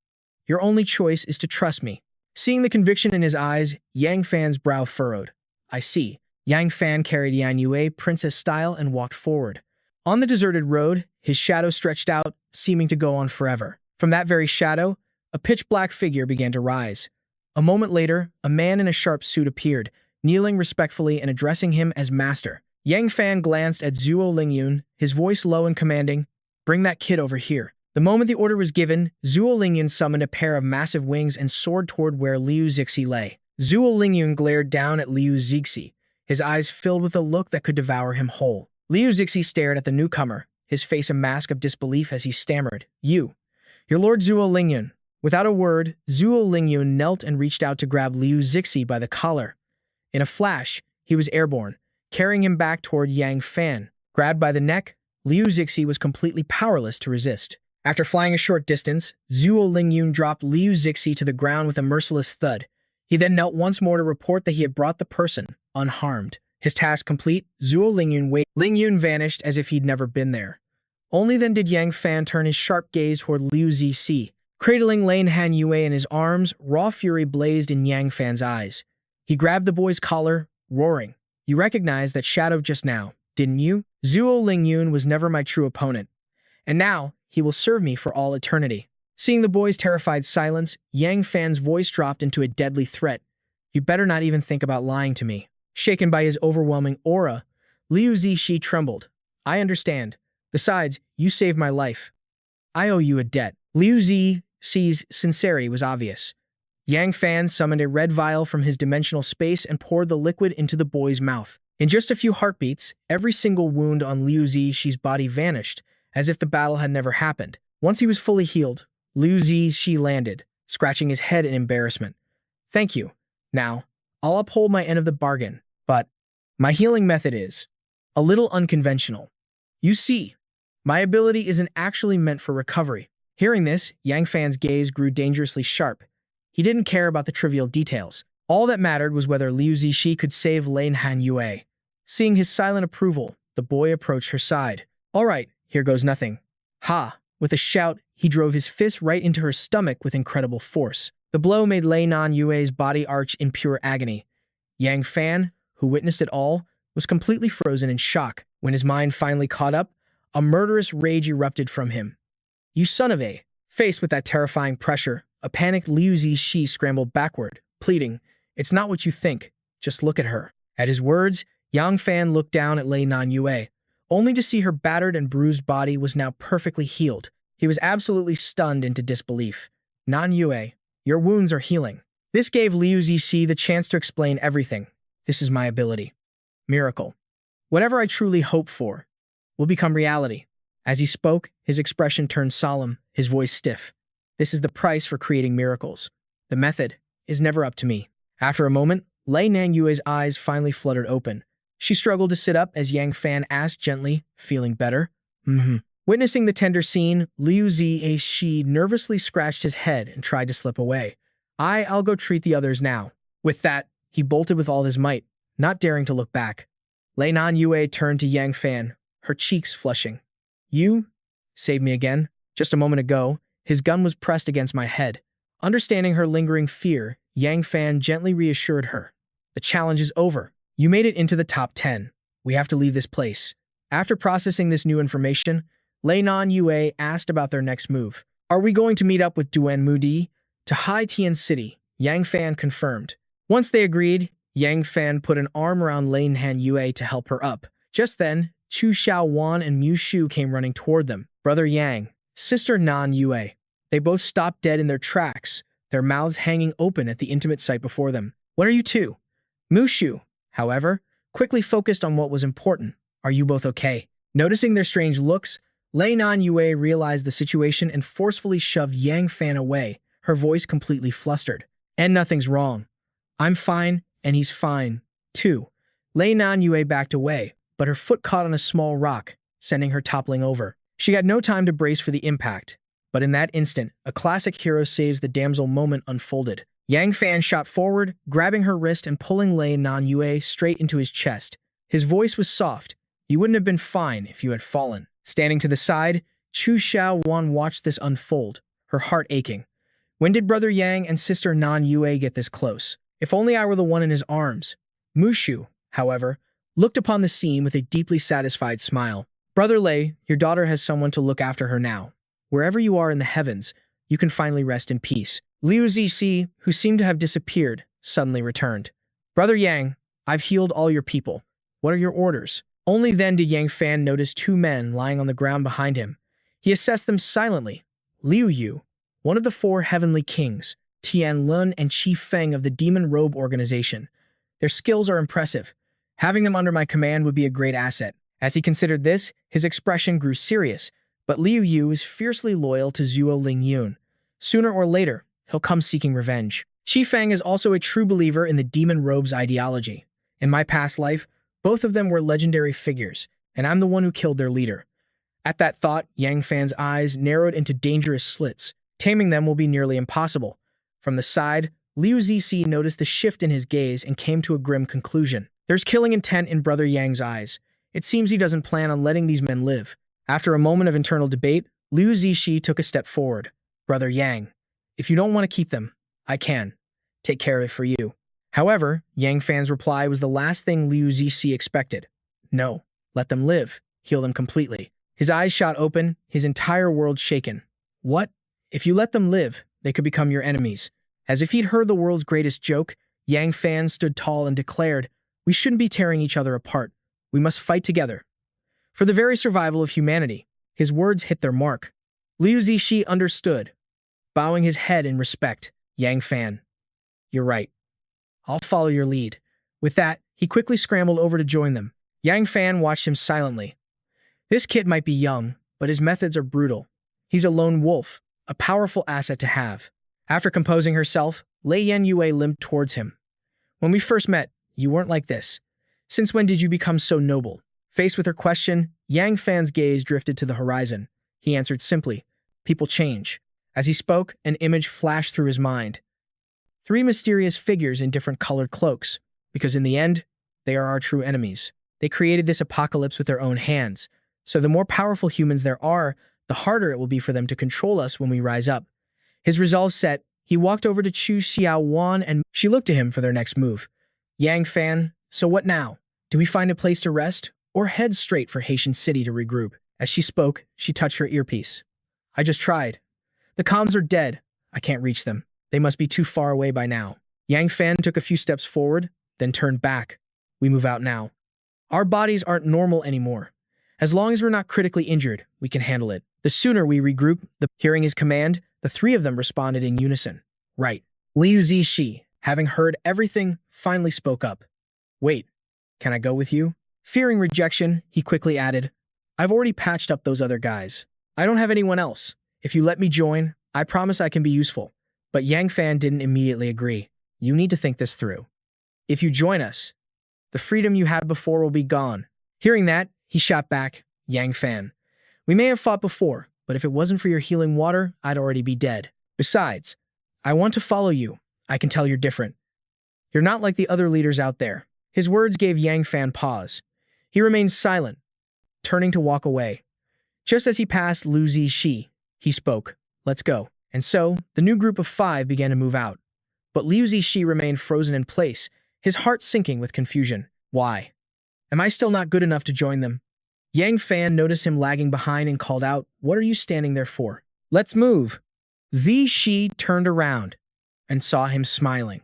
your only choice is to trust me." Seeing the conviction in his eyes, Yang Fan's brow furrowed. "I see." Yang Fan carried Yan Yue princess style and walked forward. On the deserted road, his shadow stretched out, seeming to go on forever. From that very shadow, a pitch-black figure began to rise. A moment later, a man in a sharp suit appeared, kneeling respectfully and addressing him as master. Yang Fan glanced at Zhuo Lingyun, his voice low and commanding, "Bring that kid over here." The moment the order was given, Zhuo Lingyun summoned a pair of massive wings and soared toward where Liu Zixi lay. Zhuo Lingyun glared down at Liu Zixi, his eyes filled with a look that could devour him whole. Liu Zixi stared at the newcomer, his face a mask of disbelief as he stammered, Your Lord Zhuo Lingyun." Without a word, Zhuo Lingyun knelt and reached out to grab Liu Zixi by the collar. In a flash, he was airborne, carrying him back toward Yang Fan. Grabbed by the neck, Liu Zixi was completely powerless to resist. After flying a short distance, Zhuo Lingyun dropped Liu Zixi to the ground with a merciless thud. He then knelt once more to report that he had brought the person, unharmed. His task complete, Zhuo Lingyun vanished as if he'd never been there. Only then did Yang Fan turn his sharp gaze toward Liu Zixi. Cradling Lane Han Yue in his arms, raw fury blazed in Yang Fan's eyes. He grabbed the boy's collar, roaring, "You recognized that shadow just now, didn't you? Zhuo Lingyun was never my true opponent. And now, he will serve me for all eternity." Seeing the boy's terrified silence, Yang Fan's voice dropped into a deadly threat. "You better not even think about lying to me." Shaken by his overwhelming aura, Liu Zixi trembled. "I understand. Besides, you saved my life. I owe you a debt." Liu Zixi's sincerity was obvious. Yang Fan summoned a red vial from his dimensional space and poured the liquid into the boy's mouth. In just a few heartbeats, every single wound on Liu Zixi's body vanished, as if the battle had never happened. Once he was fully healed, Liu Zixi landed, scratching his head in embarrassment. "Thank you. Now, I'll uphold my end of the bargain, but my healing method is a little unconventional. You see, my ability isn't actually meant for recovery." Hearing this, Yang Fan's gaze grew dangerously sharp. He didn't care about the trivial details. All that mattered was whether Liu Zixi could save Lane Han Yue. Seeing his silent approval, the boy approached her side. "All right, here goes nothing." "Ha, With a shout, he drove his fist right into her stomach with incredible force. The blow made Lei Nan Yue's body arch in pure agony. Yang Fan, who witnessed it all, was completely frozen in shock. When his mind finally caught up, a murderous rage erupted from him. "You son of a..." Faced with that terrifying pressure, a panicked Liu Zixi scrambled backward, pleading, "It's not what you think. Just look at her." At his words, Yang Fan looked down at Lei Nan Yue, only to see her battered and bruised body was now perfectly healed. He was absolutely stunned into disbelief. "Nan Yue, your wounds are healing." This gave Liu Zixi the chance to explain everything. "This is my ability. Miracle. Whatever I truly hope for will become reality." As he spoke, his expression turned solemn, his voice stiff. "This is the price for creating miracles. The method is never up to me." After a moment, Lei Nan Yue's eyes finally fluttered open. She struggled to sit up as Yang Fan asked gently, "Feeling better?" "Mm-hmm." Witnessing the tender scene, Liu Zixi nervously scratched his head and tried to slip away. I'll go treat the others now." With that, he bolted with all his might, not daring to look back. Lei Nan Yue turned to Yang Fan, her cheeks flushing. "You saved me again. Just a moment ago, his gun was pressed against my head." Understanding her lingering fear, Yang Fan gently reassured her. "The challenge is over. You made it into the top 10. We have to leave this place." After processing this new information, Lei Nan Yue asked about their next move. "Are we going to meet up with Duan Mudi to Hai Tian City?" Yang Fan confirmed. Once they agreed, Yang Fan put an arm around Lei Nan Yue to help her up. Just then, Chu Xiaowan and Mu Shu came running toward them. Brother Yang, sister Nan Yue. They both stopped dead in their tracks, their mouths hanging open at the intimate sight before them. "What are you two?" Mu Shu, however, quickly focused on what was important. "Are you both okay?" Noticing their strange looks, Lei Nan Yue realized the situation and forcefully shoved Yang Fan away, her voice completely flustered. "And nothing's wrong. I'm fine, and he's fine, too." Lei Nan Yue backed away, but her foot caught on a small rock, sending her toppling over. She had no time to brace for the impact, but in that instant, a classic hero saves the damsel moment unfolded. Yang Fan shot forward, grabbing her wrist and pulling Lei Nan Yue straight into his chest. His voice was soft. "You wouldn't have been fine if you had fallen." Standing to the side, Chu Xiaowan watched this unfold, her heart aching. When did Brother Yang and Sister Nan Yue get this close? If only I were the one in his arms. Mushu, however, looked upon the scene with a deeply satisfied smile. "Brother Lei, your daughter has someone to look after her now. Wherever you are in the heavens, you can finally rest in peace." Liu Zixi, who seemed to have disappeared, suddenly returned. "Brother Yang, I've healed all your people. What are your orders?" Only then did Yang Fan notice two men lying on the ground behind him. He assessed them silently. Liu Yu, one of the four heavenly kings, Tian Lun and Qi Feng of the Demon Robe organization. Their skills are impressive. Having them under my command would be a great asset. As he considered this, his expression grew serious, but Liu Yu is fiercely loyal to Zhuo Lingyun. Sooner or later, he'll come seeking revenge. Qi Feng is also a true believer in the Demon Robe's ideology. In my past life, both of them were legendary figures, and I'm the one who killed their leader. At that thought, Yang Fan's eyes narrowed into dangerous slits. Taming them will be nearly impossible. From the side, Liu Zixi noticed the shift in his gaze and came to a grim conclusion. There's killing intent in Brother Yang's eyes. It seems he doesn't plan on letting these men live. After a moment of internal debate, Liu Zixi took a step forward. "Brother Yang, if you don't want to keep them, I can. Take care of it for you." However, Yang Fan's reply was the last thing Liu Zixi expected. "No, let them live. Heal them completely." His eyes shot open, his entire world shaken. "What? If you let them live, they could become your enemies." As if he'd heard the world's greatest joke, Yang Fan stood tall and declared, "We shouldn't be tearing each other apart. We must fight together. For the very survival of humanity." His words hit their mark. Liu Zixi understood, bowing his head in respect. "Yang Fan, you're right. I'll follow your lead." With that, he quickly scrambled over to join them. Yang Fan watched him silently. This kid might be young, but his methods are brutal. He's a lone wolf, a powerful asset to have. After composing herself, Lei Yan Yue limped towards him. "When we first met, you weren't like this. Since when did you become so noble?" Faced with her question, Yang Fan's gaze drifted to the horizon. He answered simply, "People change." As he spoke, an image flashed through his mind. Three mysterious figures in different colored cloaks, because in the end, they are our true enemies. They created this apocalypse with their own hands, so the more powerful humans there are, the harder it will be for them to control us when we rise up. His resolve set, he walked over to Chu Xiaowan and she looked to him for their next move. Yang Fan, so what now? Do we find a place to rest or head straight for Haitian City to regroup? As she spoke, she touched her earpiece. I just tried. The comms are dead. I can't reach them. They must be too far away by now. Yang Fan took a few steps forward, then turned back. We move out now. Our bodies aren't normal anymore. As long as we're not critically injured, we can handle it. The sooner we regroup, hearing his command, the three of them responded in unison. Right. Liu Zishi, having heard everything, finally spoke up. Wait, can I go with you? Fearing rejection, he quickly added, I've already patched up those other guys. I don't have anyone else. If you let me join, I promise I can be useful. But Yang Fan didn't immediately agree. You need to think this through. If you join us, the freedom you had before will be gone. Hearing that, he shot back, Yang Fan. We may have fought before, but if it wasn't for your healing water, I'd already be dead. Besides, I want to follow you. I can tell you're different. You're not like the other leaders out there. His words gave Yang Fan pause. He remained silent, turning to walk away. Just as he passed Liu Zishi, he spoke, let's go. And so, the new group of 5 began to move out. But Liu Zishi remained frozen in place, his heart sinking with confusion. Why? Am I still not good enough to join them? Yang Fan noticed him lagging behind and called out, what are you standing there for? Let's move. Zishi turned around and saw him smiling.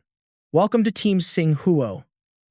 Welcome to Team Sing Huo.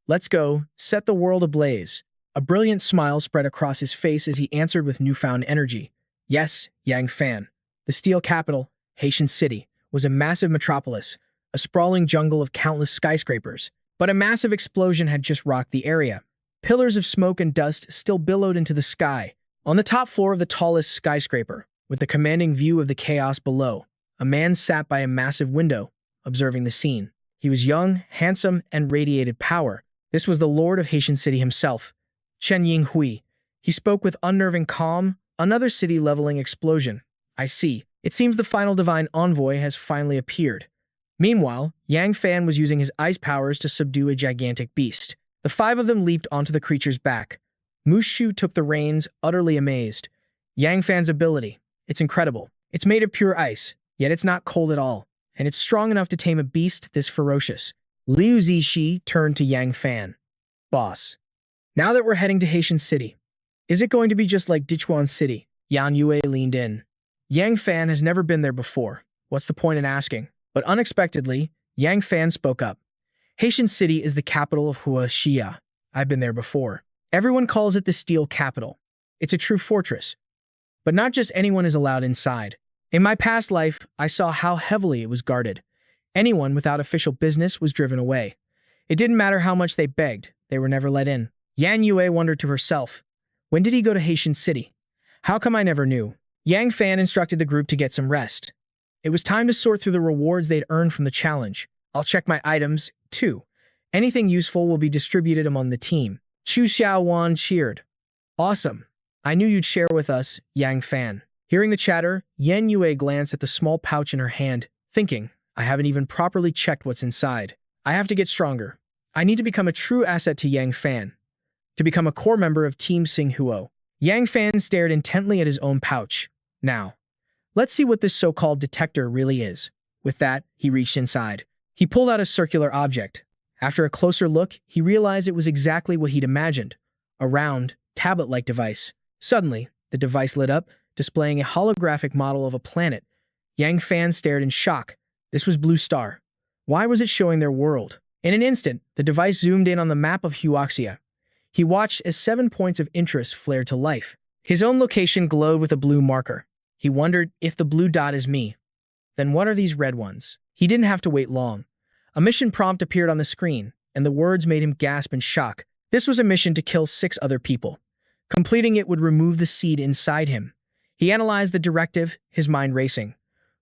Let's go, set the world ablaze. A brilliant smile spread across his face as he answered with newfound energy. Yes, Yang Fan. The steel capital, Haitian City, was a massive metropolis, a sprawling jungle of countless skyscrapers. But a massive explosion had just rocked the area. Pillars of smoke and dust still billowed into the sky. On the top floor of the tallest skyscraper, with a commanding view of the chaos below, a man sat by a massive window, observing the scene. He was young, handsome, and radiated power. This was the Lord of Haitian City himself, Chen Yinghui. He spoke with unnerving calm. Another city-leveling explosion. I see. It seems the final divine envoy has finally appeared. Meanwhile, Yang Fan was using his ice powers to subdue a gigantic beast. The 5 of them leaped onto the creature's back. Mushu took the reins, utterly amazed. Yang Fan's ability. It's incredible. It's made of pure ice, yet it's not cold at all, and it's strong enough to tame a beast this ferocious. Liu Zishi turned to Yang Fan. Boss, now that we're heading to Haitian City, is it going to be just like Dichuan City? Yan Yue leaned in. Yang Fan has never been there before. What's the point in asking? But unexpectedly, Yang Fan spoke up. Haitian City is the capital of Hua Xia. I've been there before. Everyone calls it the Steel Capital. It's a true fortress. But not just anyone is allowed inside. In my past life, I saw how heavily it was guarded. Anyone without official business was driven away. It didn't matter how much they begged, they were never let in. Yan Yue wondered to herself, when did he go to Haitian City? How come I never knew? Yang Fan instructed the group to get some rest. It was time to sort through the rewards they'd earned from the challenge. I'll check my items, too. Anything useful will be distributed among the team. Chu Xiaowan cheered. Awesome. I knew you'd share with us, Yang Fan. Hearing the chatter, Yan Yue glanced at the small pouch in her hand, thinking, I haven't even properly checked what's inside. I have to get stronger. I need to become a true asset to Yang Fan. To become a core member of Team Sing Huo. Yang Fan stared intently at his own pouch. Now, let's see what this so-called detector really is. With that, he reached inside. He pulled out a circular object. After a closer look, he realized it was exactly what he'd imagined. A round, tablet-like device. Suddenly, the device lit up, displaying a holographic model of a planet. Yang Fan stared in shock. This was Blue Star. Why was it showing their world? In an instant, the device zoomed in on the map of Huaxia. He watched as 7 points of interest flared to life. His own location glowed with a blue marker. He wondered, if the blue dot is me, then what are these red ones? He didn't have to wait long. A mission prompt appeared on the screen, and the words made him gasp in shock. This was a mission to kill 6 other people. Completing it would remove the seed inside him. He analyzed the directive, his mind racing.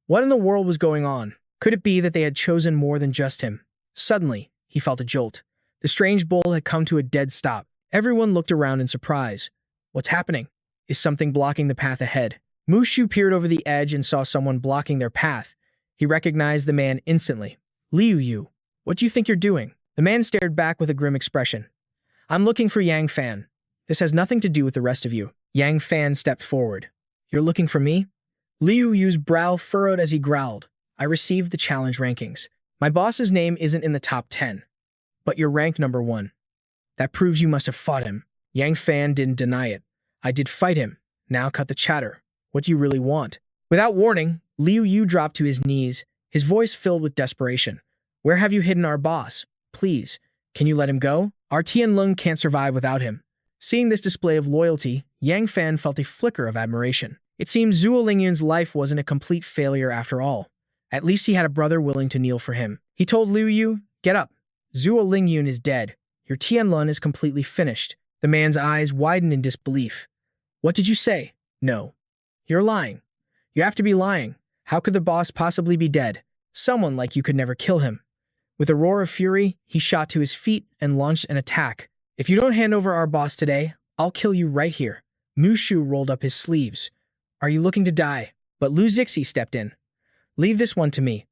What in the world was going on? Could it be that they had chosen more than just him? Suddenly, he felt a jolt. The strange bull had come to a dead stop. Everyone looked around in surprise. What's happening? Is something blocking the path ahead? Mushu peered over the edge and saw someone blocking their path. He recognized the man instantly. Liu Yu, what do you think you're doing? The man stared back with a grim expression. I'm looking for Yang Fan. This has nothing to do with the rest of you. Yang Fan stepped forward. You're looking for me? Liu Yu's brow furrowed as he growled. I received the challenge rankings. My boss's name isn't in the top 10, but you're ranked number 1. That proves you must have fought him. Yang Fan didn't deny it. I did fight him. Now cut the chatter. What do you really want? Without warning, Liu Yu dropped to his knees, his voice filled with desperation. Where have you hidden our boss? Please, can you let him go? Our Tianlong can't survive without him. Seeing this display of loyalty, Yang Fan felt a flicker of admiration. It seemed Zhuo Lingyun's life wasn't a complete failure after all. At least he had a brother willing to kneel for him. He told Liu Yu, "Get up. Zhuo Lingyun is dead. Your Tianlong is completely finished." The man's eyes widened in disbelief. What did you say? No. You're lying. You have to be lying. How could the boss possibly be dead? Someone like you could never kill him. With a roar of fury, he shot to his feet and launched an attack. If you don't hand over our boss today, I'll kill you right here. Mushu rolled up his sleeves. Are you looking to die? But Lu Zixi stepped in. Leave this one to me.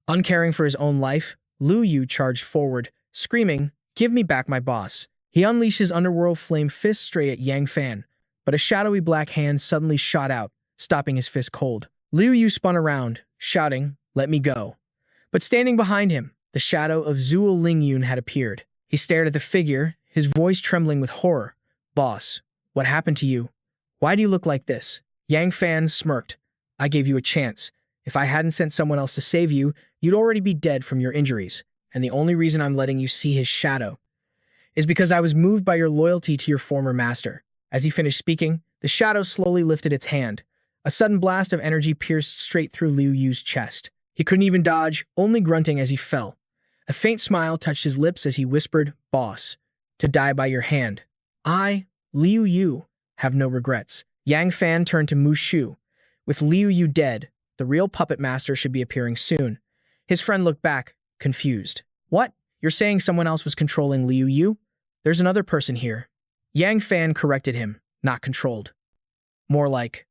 Uncaring for his own life, Liu Yu charged forward, screaming, Give me back my boss. He unleashed his underworld flame fist straight at Yang Fan, but a shadowy black hand suddenly shot out, stopping his fist cold. Liu Yu spun around, shouting, Let me go. But standing behind him, the shadow of Zhuo Lingyun had appeared. He stared at the figure, his voice trembling with horror. Boss, what happened to you? Why do you look like this? Yang Fan smirked. I gave you a chance. If I hadn't sent someone else to save you, you'd already be dead from your injuries. And the only reason I'm letting you see his shadow is because I was moved by your loyalty to your former master. As he finished speaking, the shadow slowly lifted its hand. A sudden blast of energy pierced straight through Liu Yu's chest. He couldn't even dodge, only grunting as he fell. A faint smile touched his lips as he whispered, Boss, to die by your hand. I, Liu Yu, have no regrets. Yang Fan turned to Mushu. With Liu Yu dead, the real puppet master should be appearing soon. His friend looked back, confused. What? You're saying someone else was controlling Liu Yu? There's another person here. Yang Fan corrected him, not controlled. More like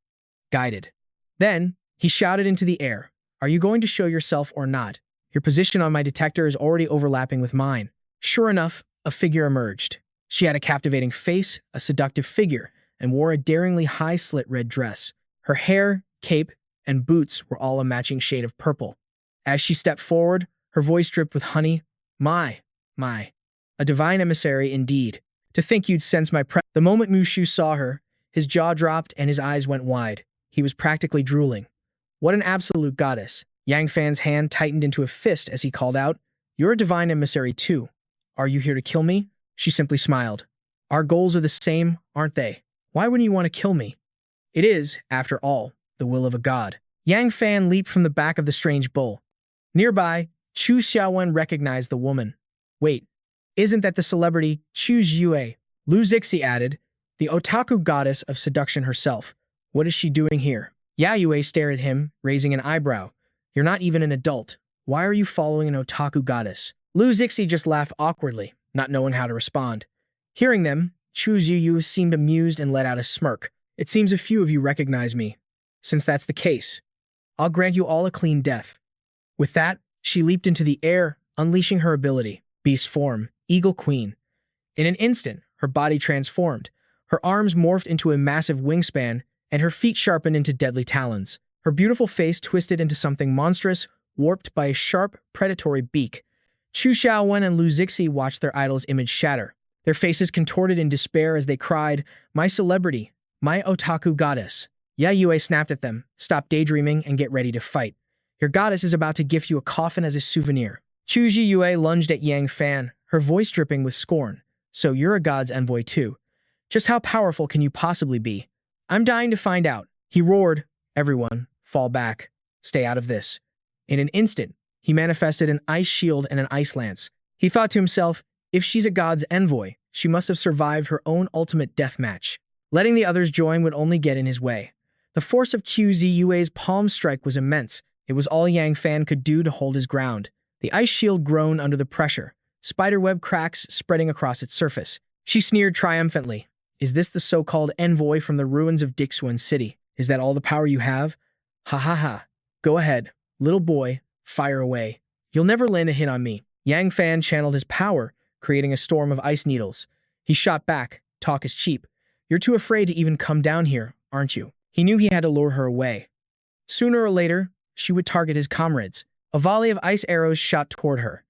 guided. Then, he shouted into the air, Are you going to show yourself or not? Your position on my detector is already overlapping with mine. Sure enough, a figure emerged. She had a captivating face, a seductive figure, and wore a daringly high-slit red dress. Her hair, cape, and boots were all a matching shade of purple. As she stepped forward, her voice dripped with honey. My. A divine emissary indeed. To think you'd sense my presence. The moment Mushu saw her, his jaw dropped and his eyes went wide. He was practically drooling. What an absolute goddess. Yang Fan's hand tightened into a fist as he called out, You're a divine emissary too. Are you here to kill me? She simply smiled. Our goals are the same, aren't they? Why wouldn't you want to kill me? It is, after all, the will of a god. Yang Fan leaped from the back of the strange bull. Nearby, Chu Xiaowen recognized the woman. Wait, isn't that the celebrity Chu Yue? Lu Zixi added, the otaku goddess of seduction herself. What is she doing here? Ya Yue stared at him, raising an eyebrow. You're not even an adult. Why are you following an otaku goddess? Lu Zixi just laughed awkwardly, not knowing how to respond. Hearing them, Chu Yu seemed amused and let out a smirk. It seems a few of you recognize me. Since that's the case, I'll grant you all a clean death. With that, she leaped into the air, unleashing her ability, beast form, Eagle Queen. In an instant, her body transformed. Her arms morphed into a massive wingspan, and her feet sharpened into deadly talons. Her beautiful face twisted into something monstrous, warped by a sharp, predatory beak. Chu Xiaowen and Lu Zixi watched their idol's image shatter. Their faces contorted in despair as they cried, My celebrity, my otaku goddess. Ya Yue snapped at them, Stop daydreaming and get ready to fight. Your goddess is about to gift you a coffin as a souvenir. Chu Yue lunged at Yang Fan, her voice dripping with scorn. So you're a god's envoy too. Just how powerful can you possibly be? I'm dying to find out. He roared, Everyone, fall back. Stay out of this. In an instant, he manifested an ice shield and an ice lance. He thought to himself, if she's a god's envoy, she must have survived her own ultimate death match. Letting the others join would only get in his way. The force of QZUA's palm strike was immense. It was all Yang Fan could do to hold his ground. The ice shield groaned under the pressure, spiderweb cracks spreading across its surface. She sneered triumphantly. Is this the so-called envoy from the ruins of Dixuan City? Is that all the power you have? Ha ha ha. Go ahead, little boy, fire away. You'll never land a hit on me. Yang Fan channeled his power, creating a storm of ice needles. He shot back, talk is cheap. You're too afraid to even come down here, aren't you? He knew he had to lure her away. Sooner or later, she would target his comrades. A volley of ice arrows shot toward her.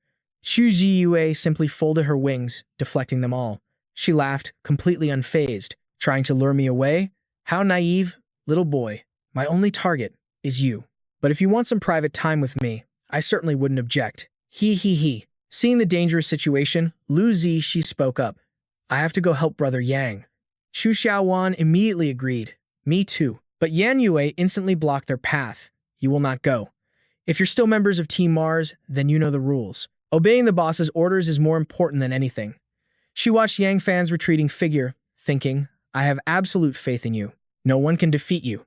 Xu Ziyue simply folded her wings, deflecting them all. She laughed, completely unfazed. Trying to lure me away? How naive, little boy. My only target is you. But if you want some private time with me, I certainly wouldn't object. He. Seeing the dangerous situation, Lu Zishi spoke up. I have to go help Brother Yang. Chu Xiaowan immediately agreed. Me too. But Yan Yue instantly blocked their path. You will not go. If you're still members of Team Mars, then you know the rules. Obeying the boss's orders is more important than anything. She watched Yang Fan's retreating figure, thinking, I have absolute faith in you. No one can defeat you.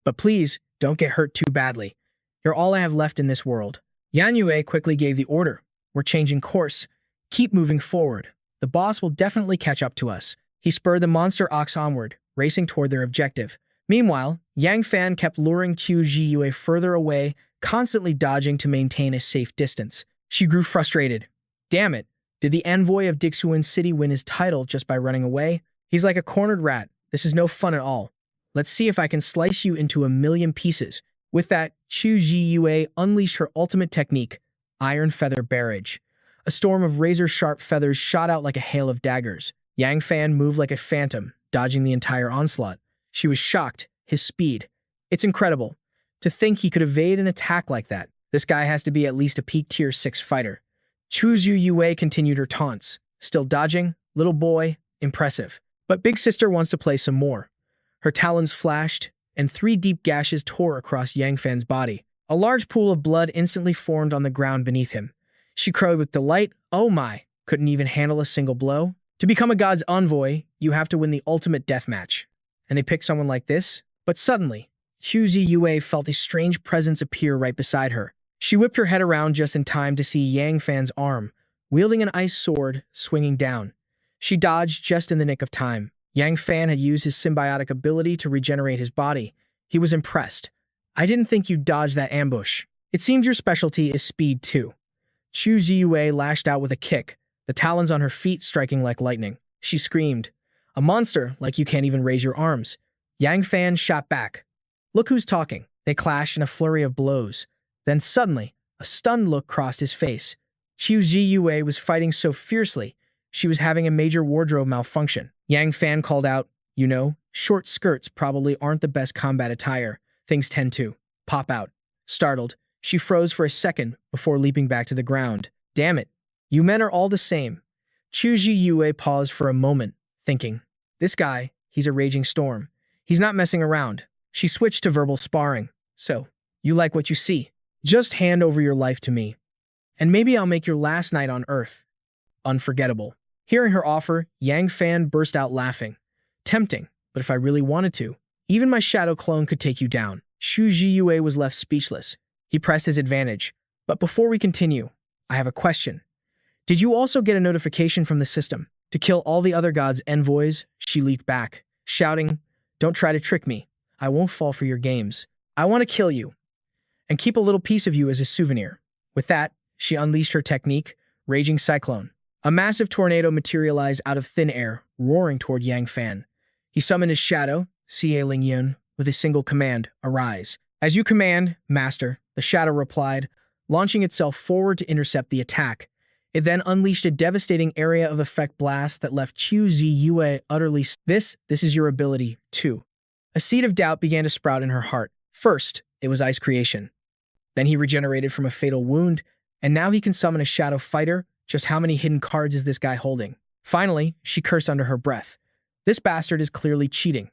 But please, don't get hurt too badly. You're all I have left in this world. Yan Yue quickly gave the order. We're changing course. Keep moving forward. The boss will definitely catch up to us. He spurred the monster ox onward, racing toward their objective. Meanwhile, Yang Fan kept luring Qu Zhiyue further away, constantly dodging to maintain a safe distance. She grew frustrated. Damn it, did the envoy of Dixuan City win his title just by running away? He's like a cornered rat. This is no fun at all. Let's see if I can slice you into a million pieces. With that, Qu Zhiyue unleashed her ultimate technique, Iron Feather Barrage. A storm of razor-sharp feathers shot out like a hail of daggers. Yang Fan moved like a phantom, dodging the entire onslaught. She was shocked. His speed. It's incredible. To think he could evade an attack like that. This guy has to be at least a peak tier 6 fighter. Chu Zhiyue continued her taunts. Still dodging? Little boy? Impressive. But Big Sister wants to play some more. Her talons flashed, and 3 deep gashes tore across Yang Fan's body. A large pool of blood instantly formed on the ground beneath him. She crowed with delight. Oh my, couldn't even handle a single blow? To become a god's envoy, you have to win the ultimate death match. And they pick someone like this? But suddenly, Qu Ziyue felt a strange presence appear right beside her. She whipped her head around just in time to see Yang Fan's arm, wielding an ice sword, swinging down. She dodged just in the nick of time. Yang Fan had used his symbiotic ability to regenerate his body. He was impressed. I didn't think you'd dodge that ambush. It seems your specialty is speed too. Qu Ziyue lashed out with a kick, the talons on her feet striking like lightning. She screamed, a monster like you can't even raise your arms. Yang Fan shot back. Look who's talking. They clashed in a flurry of blows. Then suddenly, a stunned look crossed his face. Qu Ziyue was fighting so fiercely, she was having a major wardrobe malfunction. Yang Fan called out, you know, short skirts probably aren't the best combat attire. Things tend to pop out. Startled, she froze for a second before leaping back to the ground. Damn it, you men are all the same. Qu Ziyue paused for a moment, thinking, this guy, he's a raging storm. He's not messing around. She switched to verbal sparring. So, you like what you see? Just hand over your life to me. And maybe I'll make your last night on Earth unforgettable. Hearing her offer, Yang Fan burst out laughing. Tempting, but if I really wanted to, even my shadow clone could take you down. Qu Ziyue was left speechless. He pressed his advantage. But before we continue, I have a question. Did you also get a notification from the system to kill all the other gods' envoys? She leaped back, shouting, don't try to trick me. I won't fall for your games. I want to kill you and keep a little piece of you as a souvenir. With that, she unleashed her technique, Raging Cyclone. A massive tornado materialized out of thin air, roaring toward Yang Fan. He summoned his shadow, Xie Lingyun, with a single command, arise. As you command, Master, the shadow replied, launching itself forward to intercept the attack. It then unleashed a devastating area of effect blast that left Qu Ziyue utterly. This is your ability, too. A seed of doubt began to sprout in her heart. First, it was ice creation. Then he regenerated from a fatal wound, and now he can summon a shadow fighter. Just how many hidden cards is this guy holding? Finally, she cursed under her breath. This bastard is clearly cheating.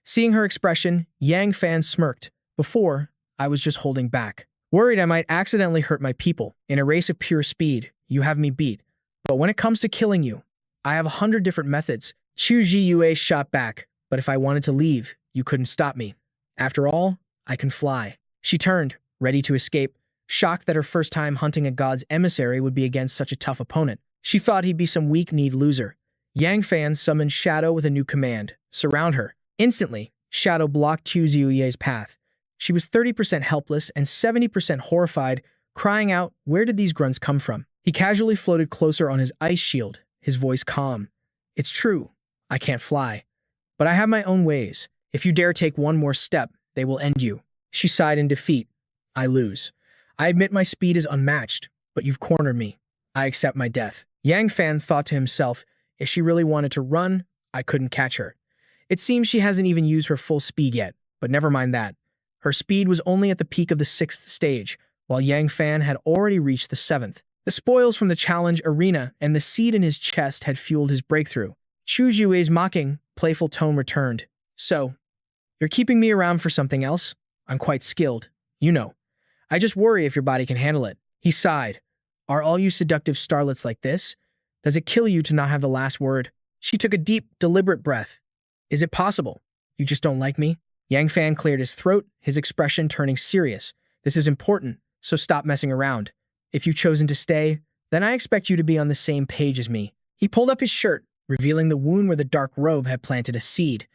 Seeing her expression, Yang Fan smirked. Before, I was just holding back. Worried I might accidentally hurt my people. In a race of pure speed, you have me beat. But when it comes to killing you, I have 100 different methods. Qu Ziyue shot back, but if I wanted to leave, you couldn't stop me. After all, I can fly. She turned, ready to escape, shocked that her first time hunting a god's emissary would be against such a tough opponent. She thought he'd be some weak-kneed loser. Yang Fan summoned Shadow with a new command, surround her. Instantly, Shadow blocked Qu Ziyue's path. She was 30% helpless and 70% horrified, crying out, where did these grunts come from? He casually floated closer on his ice shield, his voice calm. It's true, I can't fly. But I have my own ways. If you dare take one more step, they will end you. She sighed in defeat. I lose. I admit my speed is unmatched, but you've cornered me. I accept my death. Yang Fan thought to himself, if she really wanted to run, I couldn't catch her. It seems she hasn't even used her full speed yet, but never mind that. Her speed was only at the peak of the 6th stage, while Yang Fan had already reached the 7th. The spoils from the challenge arena and the seed in his chest had fueled his breakthrough. Chu Jue's mocking, playful tone returned. So, you're keeping me around for something else? I'm quite skilled. You know. I just worry if your body can handle it. He sighed. Are all you seductive starlets like this? Does it kill you to not have the last word? She took a deep, deliberate breath. Is it possible? You just don't like me? Yang Fan cleared his throat, his expression turning serious. This is important, so stop messing around. If you've chosen to stay, then I expect you to be on the same page as me. He pulled up his shirt, revealing the wound where the dark robe had planted a seed.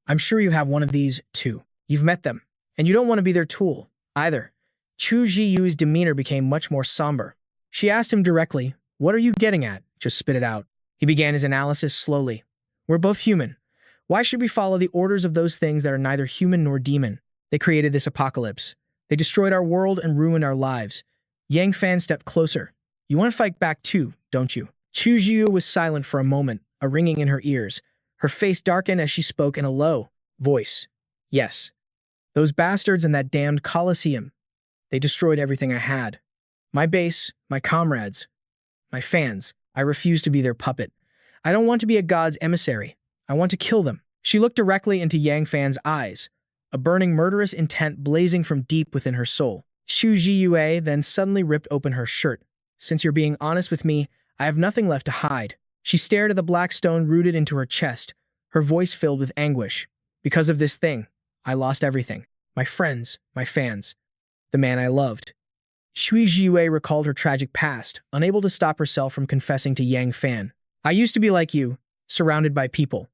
I'm sure you have one of these, too. You've met them, and you don't want to be their tool, either. Chu Zhiyu's demeanor became much more somber. She asked him directly, what are you getting at? Just spit it out. He began his analysis slowly. We're both human. Why should we follow the orders of those things that are neither human nor demon? They created this apocalypse. They destroyed our world and ruined our lives. Yang Fan stepped closer. You want to fight back too, don't you? Chu Zhiyu was silent for a moment, a ringing in her ears. Her face darkened as she spoke in a low voice. Yes. Those bastards in that damned Colosseum. They destroyed everything I had. My base, my comrades, my fans. I refuse to be their puppet. I don't want to be a god's emissary. I want to kill them. She looked directly into Yang Fan's eyes, a burning murderous intent blazing from deep within her soul. Xu Zhiyue then suddenly ripped open her shirt. Since you're being honest with me, I have nothing left to hide. She stared at the black stone rooted into her chest, her voice filled with anguish. Because of this thing, I lost everything. My friends, my fans, the man I loved. Xu Zhiyue recalled her tragic past, unable to stop herself from confessing to Yang Fan. I used to be like you, surrounded by people.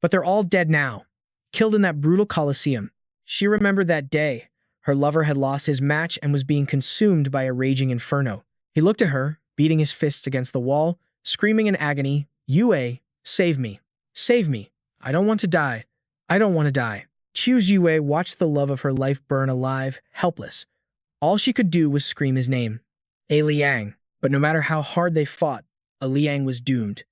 But they're all dead now, killed in that brutal Colosseum. She remembered that day. Her lover had lost his match and was being consumed by a raging inferno. He looked at her, beating his fists against the wall, screaming in agony, Yue, save me. Save me. I don't want to die. I don't want to die. Chu Yue watched the love of her life burn alive, helpless. All she could do was scream his name. A Liang. But no matter how hard they fought, A Liang was doomed,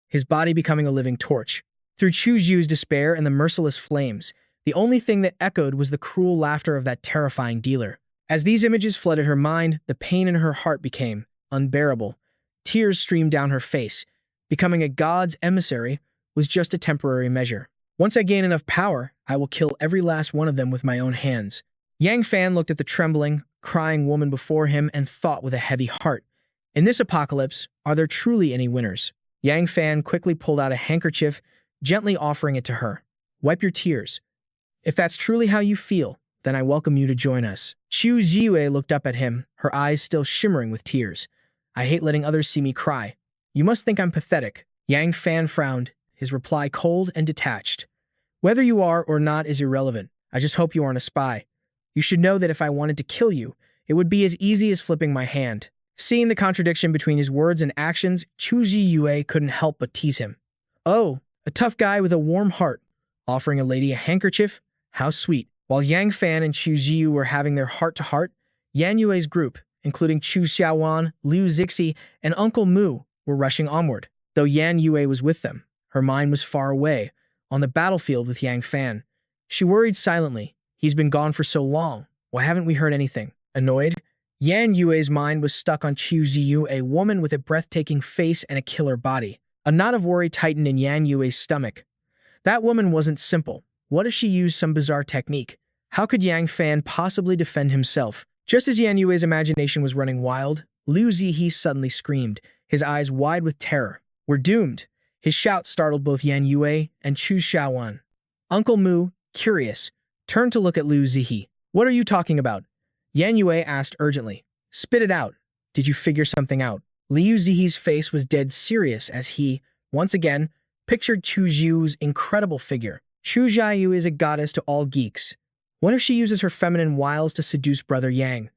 his body becoming a living torch. Through Chu Yu's despair and the merciless flames, the only thing that echoed was the cruel laughter of that terrifying dealer. As these images flooded her mind, the pain in her heart became unbearable. Tears streamed down her face. Becoming a god's emissary was just a temporary measure. Once I gain enough power, I will kill every last one of them with my own hands. Yang Fan looked at the trembling, crying woman before him and thought with a heavy heart. In this apocalypse, are there truly any winners? Yang Fan quickly pulled out a handkerchief, gently offering it to her. Wipe your tears. If that's truly how you feel, then I welcome you to join us. Xu Ziyue looked up at him, her eyes still shimmering with tears. I hate letting others see me cry. You must think I'm pathetic. Yang Fan frowned, his reply cold and detached. Whether you are or not is irrelevant. I just hope you aren't a spy. You should know that if I wanted to kill you, it would be as easy as flipping my hand. Seeing the contradiction between his words and actions, Chu Ziyue couldn't help but tease him. Oh, a tough guy with a warm heart, offering a lady a handkerchief? How sweet. While Yang Fan and Chu Ziyu were having their heart-to-heart, Yan Yue's group, including Chu Xiaowan, Liu Zixi, and Uncle Mu, were rushing onward. Though Yan Yue was with them, her mind was far away, on the battlefield with Yang Fan. She worried silently. He's been gone for so long. Why haven't we heard anything? Annoyed, Yan Yue's mind was stuck on Chu Ziyu, a woman with a breathtaking face and a killer body. A knot of worry tightened in Yan Yue's stomach. That woman wasn't simple. What if she used some bizarre technique? How could Yang Fan possibly defend himself? Just as Yan Yue's imagination was running wild, Liu Zihi suddenly screamed, his eyes wide with terror. We're doomed. His shout startled both Yan Yue and Chu Xiaowan. Uncle Mu, curious, turned to look at Liu Zihi. What are you talking about? Yan Yue asked urgently. Spit it out. Did you figure something out? Liu Zihi's face was dead serious as he, once again, pictured Chu Zhiu's incredible figure. Chu Zhiyu is a goddess to all geeks. What if she uses her feminine wiles to seduce Brother Yang?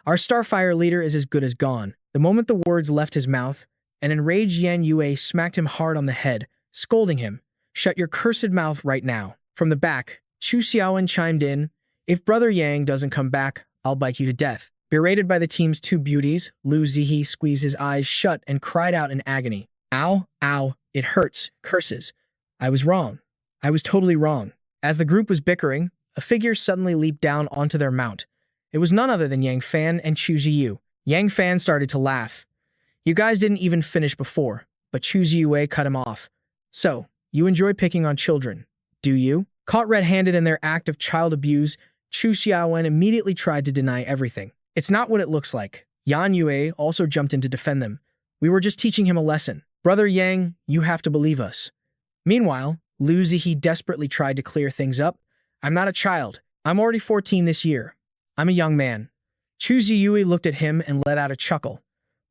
Our Starfire leader is as good as gone. The moment the words left his mouth, an enraged Yan Yue smacked him hard on the head, scolding him. Shut your cursed mouth right now. From the back, Chu Xiaowen chimed in, "If Brother Yang doesn't come back, I'll bite you to death." Berated by the team's two beauties, Lu Zihi squeezed his eyes shut and cried out in agony. "Ow, ow, it hurts, curses. I was wrong. I was totally wrong." As the group was bickering, a figure suddenly leaped down onto their mount. It was none other than Yang Fan and Chu Ziyu. Yang Fan started to laugh. "You guys didn't even finish before," but Chu Ziyue cut him off. "So, you enjoy picking on children, do you?" Caught red-handed in their act of child abuse, Chu Xiaowen immediately tried to deny everything. "It's not what it looks like." Yan Yue also jumped in to defend them. "We were just teaching him a lesson. Brother Yang, you have to believe us." Meanwhile, Lu Zihi desperately tried to clear things up. "I'm not a child. I'm already 14 this year. I'm a young man." Chu Ziyue looked at him and let out a chuckle.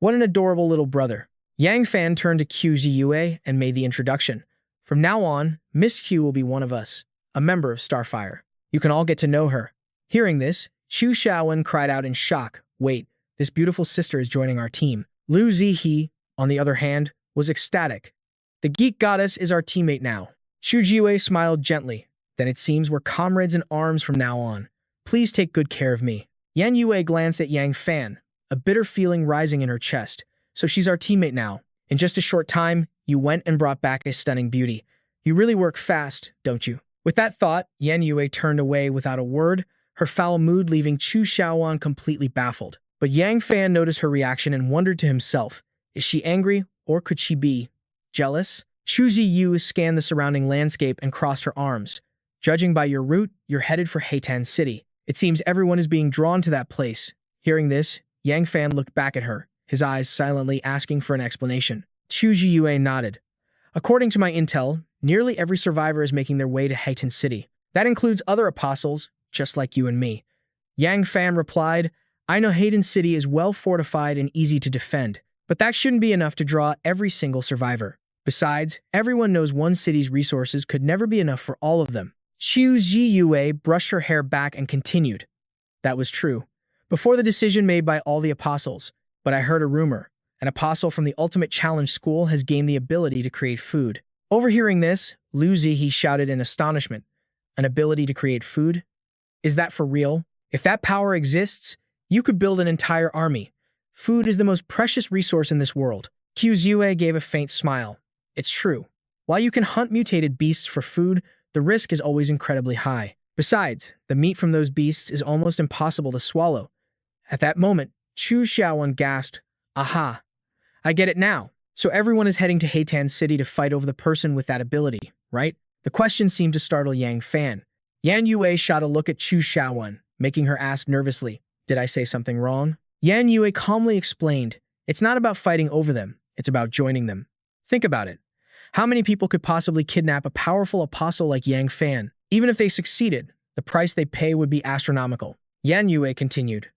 "What an adorable little brother." Yang Fan turned to Q Ziyue and made the introduction. "From now on, Miss Q will be one of us, a member of Starfire. You can all get to know her." Hearing this, Chu Xiaowen cried out in shock. "Wait, this beautiful sister is joining our team." Lu Zihi, on the other hand, was ecstatic. "The geek goddess is our teammate now." Shu Jiwei smiled gently. "Then it seems we're comrades in arms from now on. Please take good care of me." Yan Yue glanced at Yang Fan, a bitter feeling rising in her chest. "So she's our teammate now. In just a short time, you went and brought back a stunning beauty. You really work fast, don't you?" With that thought, Yan Yue turned away without a word, her foul mood leaving Chu Xiaowan completely baffled. But Yang Fan noticed her reaction and wondered to himself, is she angry, or could she be jealous? Chu Ziyu scanned the surrounding landscape and crossed her arms. "Judging by your route, you're headed for Heitan City. It seems everyone is being drawn to that place." Hearing this, Yang Fan looked back at her, his eyes silently asking for an explanation. Chu Ziyue nodded. "According to my intel, nearly every survivor is making their way to Heitan City. That includes other apostles, just like you and me." Yang Fan replied, "I know Heitan City is well fortified and easy to defend, but that shouldn't be enough to draw every single survivor. Besides, everyone knows one city's resources could never be enough for all of them." Chu Ziyue brushed her hair back and continued. "That was true. Before the decision made by all the apostles, but I heard a rumor. An apostle from the Ultimate Challenge School has gained the ability to create food." Overhearing this, Lu Zihi shouted in astonishment. "An ability to create food? Is that for real? If that power exists, you could build an entire army. Food is the most precious resource in this world." Q Zue gave a faint smile. "It's true. While you can hunt mutated beasts for food, the risk is always incredibly high. Besides, the meat from those beasts is almost impossible to swallow." At that moment, Chu Xiaowen gasped, "Aha! I get it now. So everyone is heading to Heitan City to fight over the person with that ability, right?" The question seemed to startle Yang Fan. Yan Yue shot a look at Chu Xiaowen, making her ask nervously, "Did I say something wrong?" Yan Yue calmly explained, "It's not about fighting over them, it's about joining them. Think about it. How many people could possibly kidnap a powerful apostle like Yang Fan? Even if they succeeded, the price they pay would be astronomical." Yan Yue continued.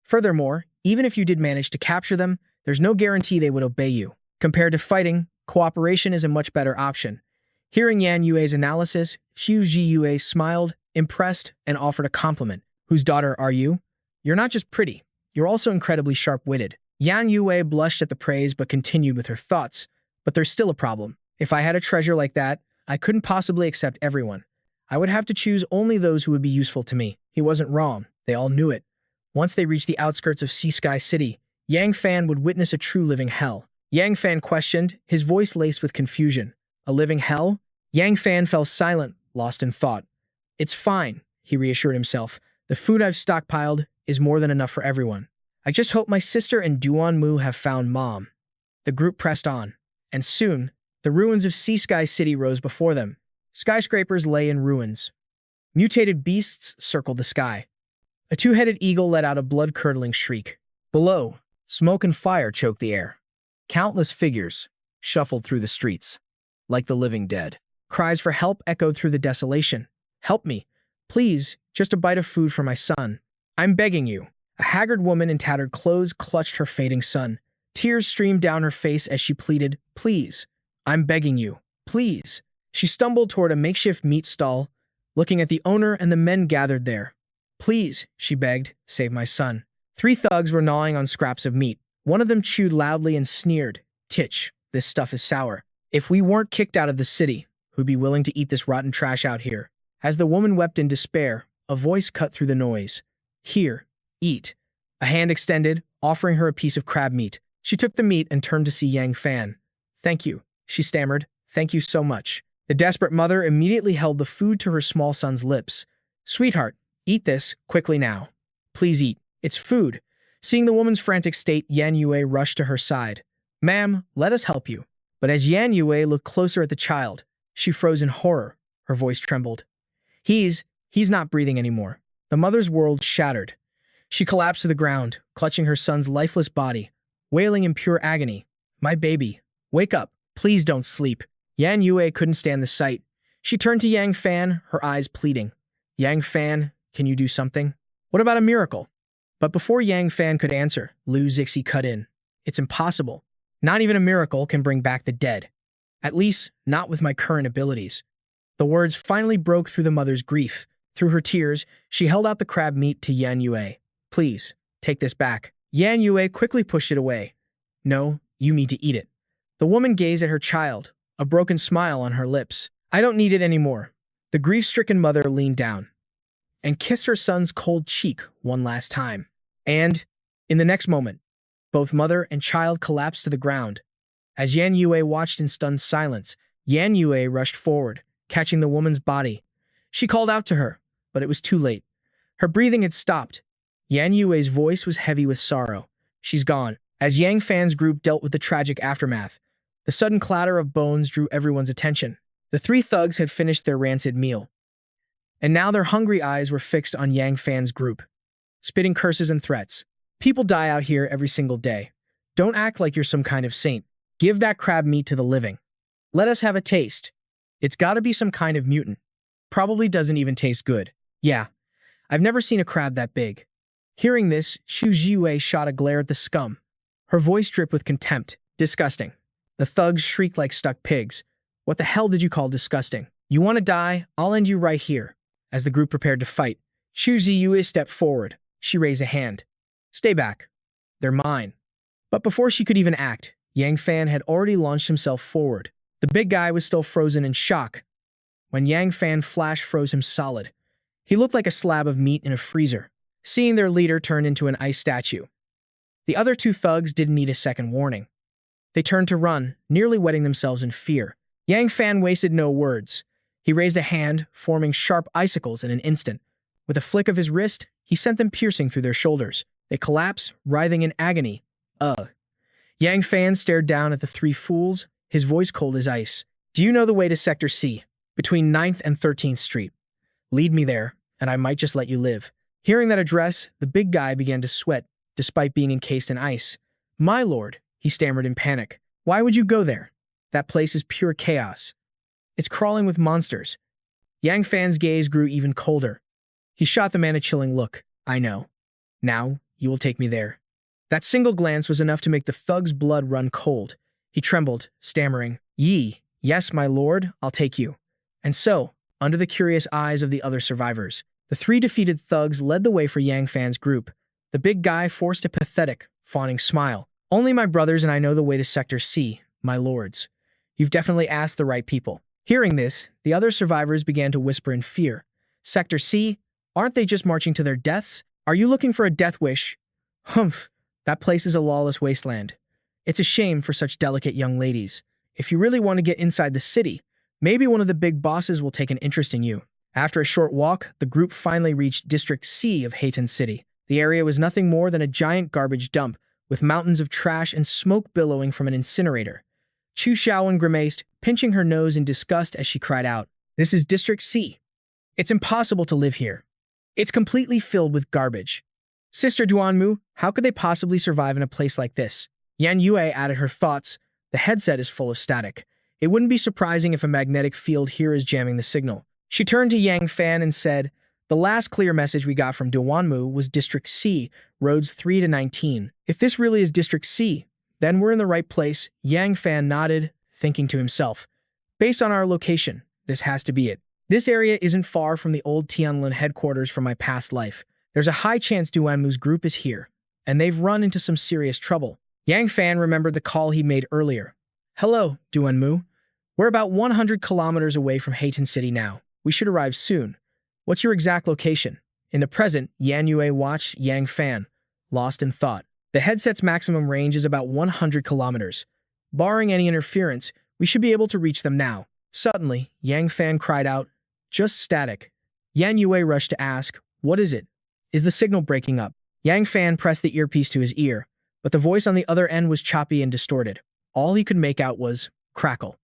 "Furthermore, even if you did manage to capture them, there's no guarantee they would obey you. Compared to fighting, cooperation is a much better option." Hearing Yan Yue's analysis, Xu Ziyue smiled, impressed, and offered a compliment. "Whose daughter are you? You're not just pretty, you're also incredibly sharp-witted." Yan Yue blushed at the praise but continued with her thoughts. "But there's still a problem. If I had a treasure like that, I couldn't possibly accept everyone. I would have to choose only those who would be useful to me." He wasn't wrong. They all knew it. Once they reached the outskirts of Sea Sky City, Yang Fan would witness a true living hell. Yang Fan questioned, his voice laced with confusion. "A living hell?" Yang Fan fell silent, lost in thought. "It's fine," he reassured himself. "The food I've stockpiled is more than enough for everyone. I just hope my sister and Duan Mu have found Mom." The group pressed on, and soon, the ruins of Sea Sky City rose before them. Skyscrapers lay in ruins. Mutated beasts circled the sky. A two-headed eagle let out a blood-curdling shriek. Below, smoke and fire choked the air. Countless figures shuffled through the streets, like the living dead. Cries for help echoed through the desolation. "Help me. Please, just a bite of food for my son. I'm begging you." A haggard woman in tattered clothes clutched her fading son. Tears streamed down her face as she pleaded, "Please, I'm begging you. Please." She stumbled toward a makeshift meat stall, looking at the owner and the men gathered there. "Please," she begged, "save my son." 3 thugs were gnawing on scraps of meat. One of them chewed loudly and sneered, "Titch, this stuff is sour. If we weren't kicked out of the city, who'd be willing to eat this rotten trash out here?" As the woman wept in despair, a voice cut through the noise. Here, eat. A hand extended, offering her a piece of crab meat. She took the meat and turned to see Yang Fan. Thank you, she stammered. Thank you so much. The desperate mother immediately held the food to her small son's lips. Sweetheart, eat this, quickly now. Please eat. It's food. Seeing the woman's frantic state, Yan Yue rushed to her side. Ma'am, let us help you. But as Yan Yue looked closer at the child, she froze in horror. Her voice trembled. He's not breathing anymore. The mother's world shattered. She collapsed to the ground, clutching her son's lifeless body, wailing in pure agony. My baby, wake up. Please don't sleep. Yan Yue couldn't stand the sight. She turned to Yang Fan, her eyes pleading. Yang Fan, can you do something? What about a miracle? But before Yang Fan could answer, Lu Zixi cut in. It's impossible. Not even a miracle can bring back the dead. At least, not with my current abilities. The words finally broke through the mother's grief. Through her tears, she held out the crab meat to Yan Yue. Please, take this back. Yan Yue quickly pushed it away. No, you need to eat it. The woman gazed at her child, a broken smile on her lips. I don't need it anymore. The grief-stricken mother leaned down and kissed her son's cold cheek one last time. And, in the next moment, both mother and child collapsed to the ground. As Yan Yue watched in stunned silence, Yan Yue rushed forward, catching the woman's body. She called out to her, but it was too late. Her breathing had stopped. Yan Yue's voice was heavy with sorrow. She's gone. As Yang Fan's group dealt with the tragic aftermath, the sudden clatter of bones drew everyone's attention. The three thugs had finished their rancid meal, and now their hungry eyes were fixed on Yang Fan's group, spitting curses and threats. People die out here every single day. Don't act like you're some kind of saint. Give that crab meat to the living. Let us have a taste. It's gotta be some kind of mutant. Probably doesn't even taste good. Yeah, I've never seen a crab that big. Hearing this, Xu Zhiwei shot a glare at the scum. Her voice dripped with contempt. Disgusting. The thugs shrieked like stuck pigs. What the hell did you call disgusting? You want to die? I'll end you right here. As the group prepared to fight, Xu Ziyue stepped forward. She raised a hand. Stay back. They're mine. But before she could even act, Yang Fan had already launched himself forward. The big guy was still frozen in shock when Yang Fan flash froze him solid. He looked like a slab of meat in a freezer, seeing their leader turn into an ice statue. The other two thugs didn't need a second warning. They turned to run, nearly wetting themselves in fear. Yang Fan wasted no words. He raised a hand, forming sharp icicles in an instant. With a flick of his wrist, he sent them piercing through their shoulders. They collapsed, writhing in agony. Ugh. Yang Fan stared down at the three fools, his voice cold as ice. Do you know the way to Sector C, between 9th and 13th Street? Lead me there, and I might just let you live. Hearing that address, the big guy began to sweat, despite being encased in ice. My lord, he stammered in panic. Why would you go there? That place is pure chaos. It's crawling with monsters. Yang Fan's gaze grew even colder. He shot the man a chilling look. I know. Now, you will take me there. That single glance was enough to make the thug's blood run cold. He trembled, stammering, Yes, my lord, I'll take you. And so, under the curious eyes of the other survivors, the three defeated thugs led the way for Yang Fan's group. The big guy forced a pathetic, fawning smile. Only my brothers and I know the way to Sector C, my lords. You've definitely asked the right people. Hearing this, the other survivors began to whisper in fear. Sector C? Aren't they just marching to their deaths? Are you looking for a death wish? Humph, that place is a lawless wasteland. It's a shame for such delicate young ladies. If you really want to get inside the city, maybe one of the big bosses will take an interest in you. After a short walk, the group finally reached District C of Hayton City. The area was nothing more than a giant garbage dump, with mountains of trash and smoke billowing from an incinerator. Chu Xiaowen grimaced, pinching her nose in disgust as she cried out, This is District C. It's impossible to live here. It's completely filled with garbage. Sister Duanmu, how could they possibly survive in a place like this? Yan Yue added her thoughts. The headset is full of static. It wouldn't be surprising if a magnetic field here is jamming the signal. She turned to Yang Fan and said, The last clear message we got from Duanmu was District C, roads 3 to 19. If this really is District C, then we're in the right place. Yang Fan nodded, thinking to himself, Based on our location, this has to be it. This area isn't far from the old Tianlin headquarters from my past life. There's a high chance Duanmu's group is here, and they've run into some serious trouble. Yang Fan remembered the call he made earlier. Hello, Duanmu. We're about 100 kilometers away from Hayton City now. We should arrive soon. What's your exact location? In the present, Yan Yue watched Yang Fan, lost in thought. The headset's maximum range is about 100 kilometers. Barring any interference, we should be able to reach them now. Suddenly, Yang Fan cried out, just static. Yan Yue rushed to ask, what is it? Is the signal breaking up? Yang Fan pressed the earpiece to his ear, but the voice on the other end was choppy and distorted. All he could make out was, crackle.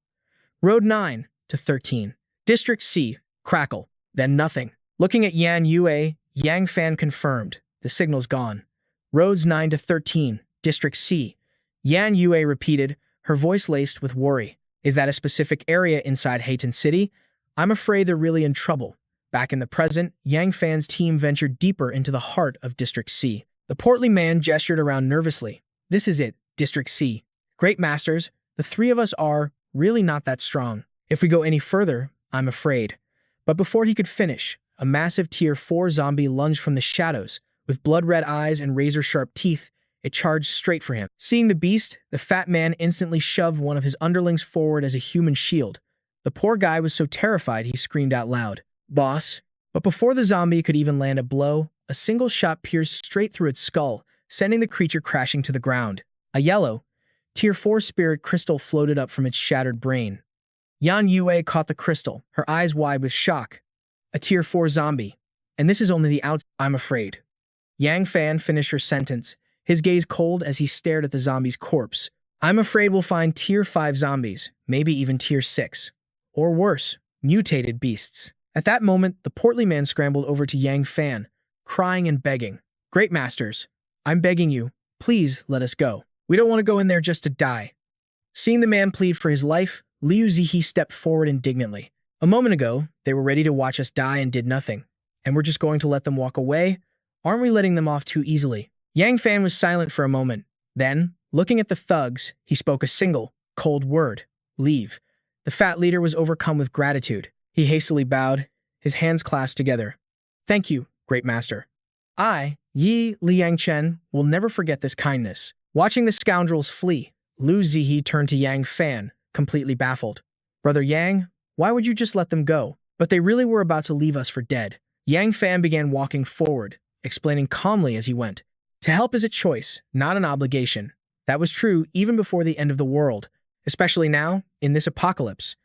Road 9 to 13. District C, crackle. Then nothing. Looking at Yan Yue, Yang Fan confirmed, the signal's gone. Roads 9 to 13, District C. Yan Yue repeated, her voice laced with worry. Is that a specific area inside Hayton City? I'm afraid they're really in trouble. Back in the present, Yang Fan's team ventured deeper into the heart of District C. The portly man gestured around nervously. This is it, District C. Great Masters, the three of us are really not that strong. If we go any further, I'm afraid. But before he could finish, a massive Tier 4 zombie lunged from the shadows. With blood-red eyes and razor-sharp teeth, it charged straight for him. Seeing the beast, the fat man instantly shoved one of his underlings forward as a human shield. The poor guy was so terrified he screamed out loud, "Boss!" But before the zombie could even land a blow, a single shot pierced straight through its skull, sending the creature crashing to the ground. A yellow, Tier 4 spirit crystal floated up from its shattered brain. Yan Yue caught the crystal, her eyes wide with shock. A Tier 4 zombie. And this is only the outside, I'm afraid. Yang Fan finished her sentence, his gaze cold as he stared at the zombie's corpse. I'm afraid we'll find Tier 5 zombies, maybe even Tier 6. Or worse, mutated beasts. At that moment, the portly man scrambled over to Yang Fan, crying and begging. Great Masters, I'm begging you, please let us go. We don't want to go in there just to die. Seeing the man plead for his life, Liu Zihe stepped forward indignantly. A moment ago, they were ready to watch us die and did nothing. And we're just going to let them walk away? Aren't we letting them off too easily? Yang Fan was silent for a moment. Then, looking at the thugs, he spoke a single, cold word. Leave. The fat leader was overcome with gratitude. He hastily bowed, his hands clasped together. Thank you, Great Master. I, Yi Liangchen, will never forget this kindness. Watching the scoundrels flee, Liu Zihe turned to Yang Fan, completely baffled. Brother Yang, why would you just let them go? But they really were about to leave us for dead. Yang Fan began walking forward, explaining calmly as he went. To help is a choice, not an obligation. That was true even before the end of the world, especially now, in this apocalypse.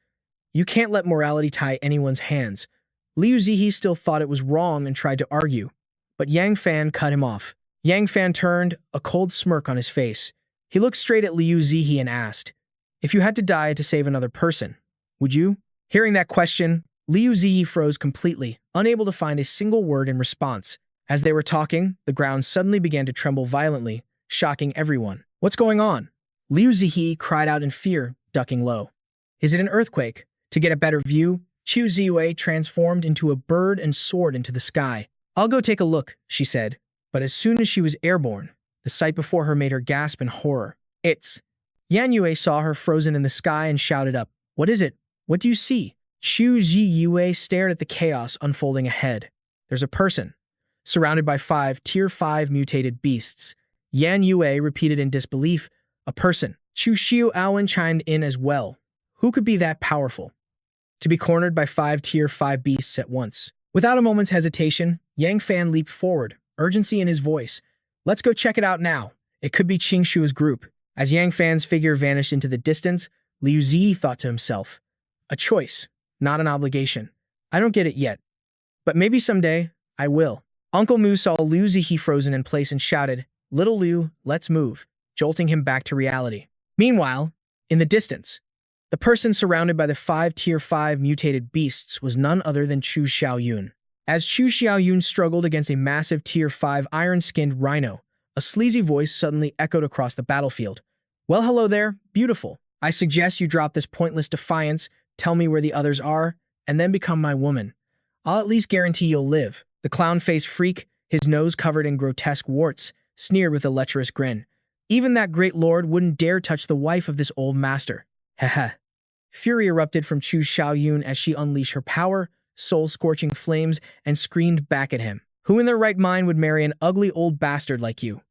You can't let morality tie anyone's hands. Liu Zihe still thought it was wrong and tried to argue, but Yang Fan cut him off. Yang Fan turned, a cold smirk on his face. He looked straight at Liu Zihe and asked, if you had to die to save another person, would you? Hearing that question, Liu Zihe froze completely, unable to find a single word in response. As they were talking, the ground suddenly began to tremble violently, shocking everyone. What's going on? Liu Zihe cried out in fear, ducking low. Is it an earthquake? To get a better view, Chu Ziwei transformed into a bird and soared into the sky. I'll go take a look, she said. But as soon as she was airborne, the sight before her made her gasp in horror. It's... Yan Yue saw her frozen in the sky and shouted up, what is it? What do you see? Chu Ziyue stared at the chaos unfolding ahead. There's a person, surrounded by 5 Tier 5 mutated beasts. Yan Yue repeated in disbelief, a person. Chu Xiu Aowen chimed in as well. Who could be that powerful? To be cornered by 5 Tier 5 beasts at once. Without a moment's hesitation, Yang Fan leaped forward, urgency in his voice. Let's go check it out now. It could be Qing Shu's group. As Yang Fan's figure vanished into the distance, Liu Zi thought to himself, a choice, not an obligation. I don't get it yet. But maybe someday, I will. Uncle Mu saw Liu Zihe frozen in place and shouted, Little Liu, let's move, jolting him back to reality. Meanwhile, in the distance, the person surrounded by the 5 Tier 5 mutated beasts was none other than Chu Xiaoyun. As Chu Xiaoyun struggled against a massive Tier 5 iron-skinned rhino, a sleazy voice suddenly echoed across the battlefield. Well, hello there, beautiful. I suggest you drop this pointless defiance, tell me where the others are, and then become my woman. I'll at least guarantee you'll live. The clown-faced freak, his nose covered in grotesque warts, sneered with a lecherous grin. Even that great lord wouldn't dare touch the wife of this old master. Heh. Fury erupted from Chu Xiaoyun as she unleashed her power, soul-scorching flames, and screamed back at him. Who in their right mind would marry an ugly old bastard like you?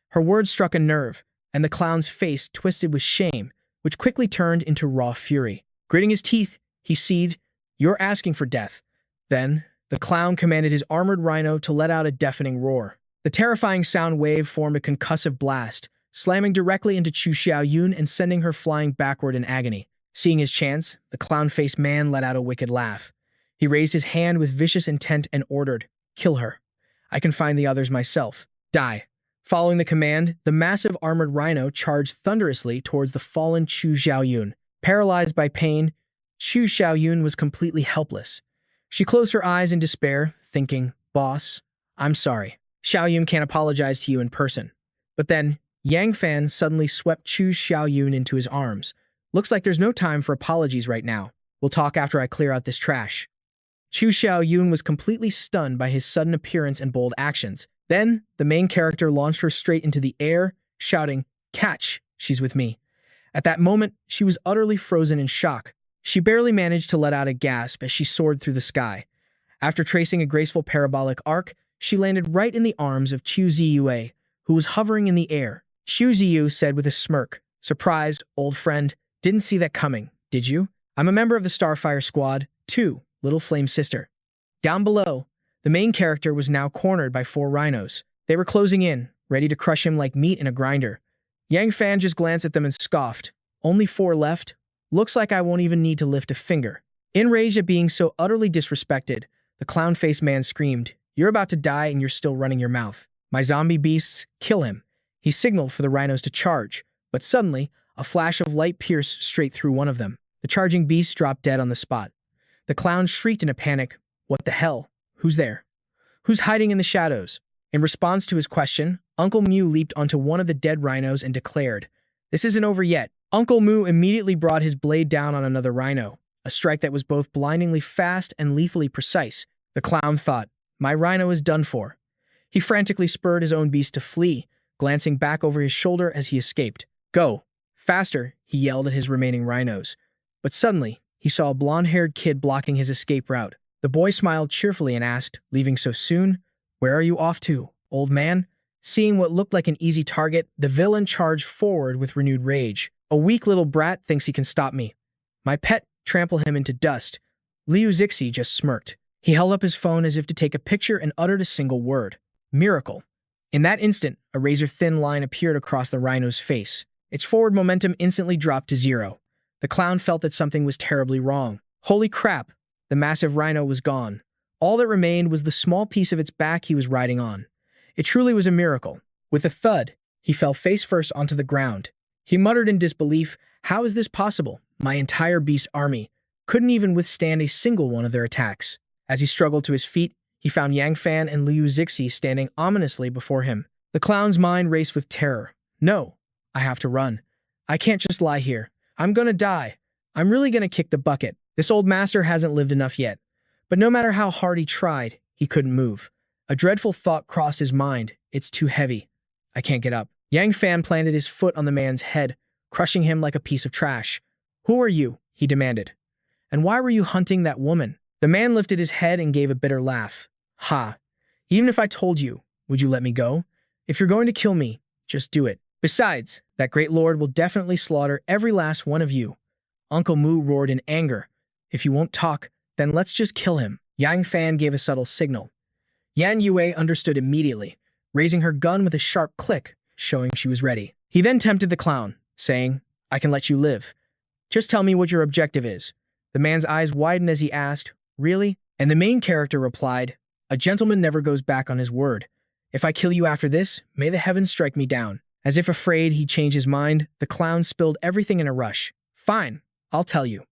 Her words struck a nerve, and the clown's face twisted with shame, which quickly turned into raw fury. Gritting his teeth, he seethed, You're asking for death. Then, the clown commanded his armored rhino to let out a deafening roar. The terrifying sound wave formed a concussive blast, slamming directly into Chu Xiaoyun and sending her flying backward in agony. Seeing his chance, the clown-faced man let out a wicked laugh. He raised his hand with vicious intent and ordered, "Kill her. I can find the others myself. Die." Following the command, the massive armored rhino charged thunderously towards the fallen Chu Xiaoyun. Paralyzed by pain, Chu Xiaoyun was completely helpless. She closed her eyes in despair, thinking, "Boss, I'm sorry. Xiaoyun can't apologize to you in person." But then, Yang Fan suddenly swept Chu Xiaoyun into his arms. "Looks like there's no time for apologies right now. We'll talk after I clear out this trash." Chu Xiaoyun was completely stunned by his sudden appearance and bold actions. Then, the main character launched her straight into the air, shouting, "Catch, she's with me." At that moment, she was utterly frozen in shock. She barely managed to let out a gasp as she soared through the sky. After tracing a graceful parabolic arc, she landed right in the arms of Chu Ziyue, who was hovering in the air. Chu Ziyu said with a smirk, "Surprised, old friend. Didn't see that coming, did you? I'm a member of the Starfire Squad, too, little flame sister." Down below, the main character was now cornered by 4 rhinos. They were closing in, ready to crush him like meat in a grinder. Yang Fan just glanced at them and scoffed. "Only 4 left? Looks like I won't even need to lift a finger." Enraged at being so utterly disrespected, the clown-faced man screamed, "You're about to die and you're still running your mouth. My zombie beasts, kill him." He signaled for the rhinos to charge, but suddenly, a flash of light pierced straight through one of them. The charging beast dropped dead on the spot. The clown shrieked in a panic, "What the hell? Who's there? Who's hiding in the shadows?" In response to his question, Uncle Mew leaped onto one of the dead rhinos and declared, "This isn't over yet." Uncle Moo immediately brought his blade down on another rhino, a strike that was both blindingly fast and lethally precise. The clown thought, "My rhino is done for." He frantically spurred his own beast to flee, glancing back over his shoulder as he escaped. "Go! Faster!" he yelled at his remaining rhinos. But suddenly, he saw a blonde-haired kid blocking his escape route. The boy smiled cheerfully and asked, "Leaving so soon? Where are you off to, old man?" Seeing what looked like an easy target, the villain charged forward with renewed rage. "A weak little brat thinks he can stop me. My pet, trample him into dust." Liu Zixi just smirked. He held up his phone as if to take a picture and uttered a single word. "Miracle." In that instant, a razor-thin line appeared across the rhino's face. Its forward momentum instantly dropped to 0. The clown felt that something was terribly wrong. Holy crap! The massive rhino was gone. All that remained was the small piece of its back he was riding on. It truly was a miracle. With a thud, he fell face first onto the ground. He muttered in disbelief, "How is this possible? My entire beast army couldn't even withstand a single one of their attacks." As he struggled to his feet, he found Yang Fan and Liu Zixi standing ominously before him. The clown's mind raced with terror. "No, I have to run. I can't just lie here. I'm gonna die. I'm really gonna kick the bucket. This old master hasn't lived enough yet." But no matter how hard he tried, he couldn't move. A dreadful thought crossed his mind. "It's too heavy. I can't get up." Yang Fan planted his foot on the man's head, crushing him like a piece of trash. "Who are you?" he demanded. "And why were you hunting that woman?" The man lifted his head and gave a bitter laugh. "Ha! Even if I told you, would you let me go? If you're going to kill me, just do it. Besides, that great lord will definitely slaughter every last one of you." Uncle Moo roared in anger. "If you won't talk, then let's just kill him." Yang Fan gave a subtle signal. Yan Yue understood immediately, raising her gun with a sharp click, showing she was ready. He then tempted the clown, saying, "I can let you live. Just tell me what your objective is." The man's eyes widened as he asked, "Really?" And the main character replied, "A gentleman never goes back on his word. If I kill you after this, may the heavens strike me down." As if afraid he'd change his mind, the clown spilled everything in a rush. "Fine, I'll tell you.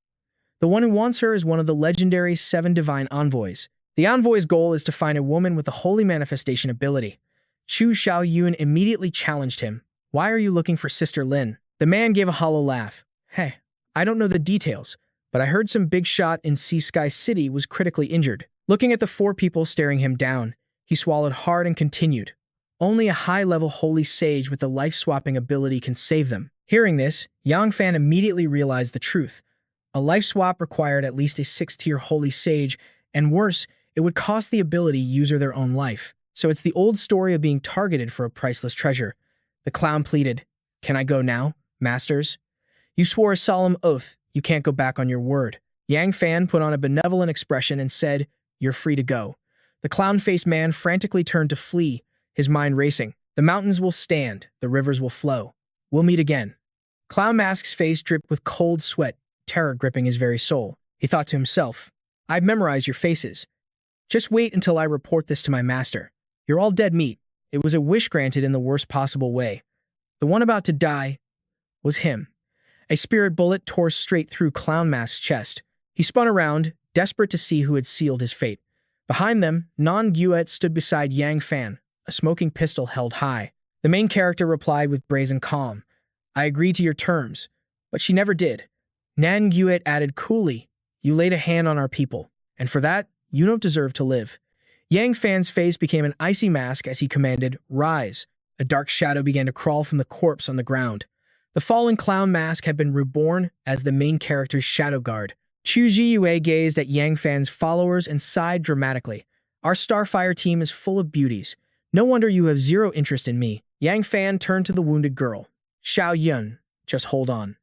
The one who wants her is one of the legendary 7 divine envoys. The envoy's goal is to find a woman with a holy manifestation ability." Chu Xiaoyun immediately challenged him. "Why are you looking for Sister Lin?" The man gave a hollow laugh. "Hey, I don't know the details, but I heard some big shot in Sea Sky City was critically injured." Looking at the 4 people staring him down, he swallowed hard and continued, "Only a high-level holy sage with the life-swapping ability can save them." Hearing this, Yang Fan immediately realized the truth. A life swap required at least a 6th-tier holy sage, and worse, it would cost the ability user their own life. So it's the old story of being targeted for a priceless treasure. The clown pleaded, "Can I go now, masters? You swore a solemn oath. You can't go back on your word." Yang Fan put on a benevolent expression and said, You're free to go." The clown-faced man frantically turned to flee, his mind racing. "The mountains will stand, the rivers will flow. We'll meet again." Clown Mask's face dripped with cold sweat, terror gripping his very soul. He thought to himself, "I've memorized your faces. Just wait until I report this to my master. You're all dead meat." It was a wish granted in the worst possible way. The one about to die was him. A spirit bullet tore straight through Clown Mask's chest. He spun around, desperate to see who had sealed his fate. Behind them, Nan Guet stood beside Yang Fan, a smoking pistol held high. The main character replied with brazen calm, "I agree to your terms," but she never did. Nan Guet added coolly, "You laid a hand on our people, and for that, you don't deserve to live." Yang Fan's face became an icy mask as he commanded, "Rise." A dark shadow began to crawl from the corpse on the ground. The fallen Clown Mask had been reborn as the main character's shadow guard. Chu Ziyue gazed at Yang Fan's followers and sighed dramatically. "Our Starfire team is full of beauties. No wonder you have zero interest in me." Yang Fan turned to the wounded girl. "Xiao Yun, just hold on."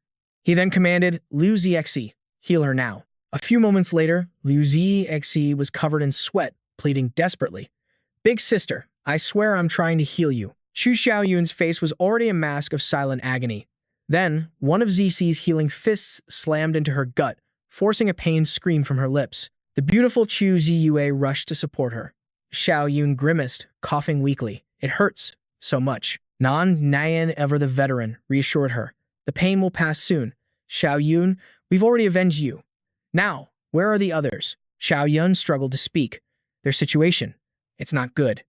He then commanded, "Liu Zixi, heal her now." A few moments later, Liu Zixi was covered in sweat, pleading desperately, "Big sister, I swear I'm trying to heal you." Xu Xiaoyun's face was already a mask of silent agony. Then, one of Zixi's healing fists slammed into her gut, forcing a pained scream from her lips. The beautiful Chu Ziyue rushed to support her. Xiaoyun grimaced, coughing weakly. "It hurts so much." Nan Nian, ever the veteran, reassured her. "The pain will pass soon. Xiaoyun, we've already avenged you. Now, where are the others?" Xiaoyun struggled to speak. Their situation, it's not good.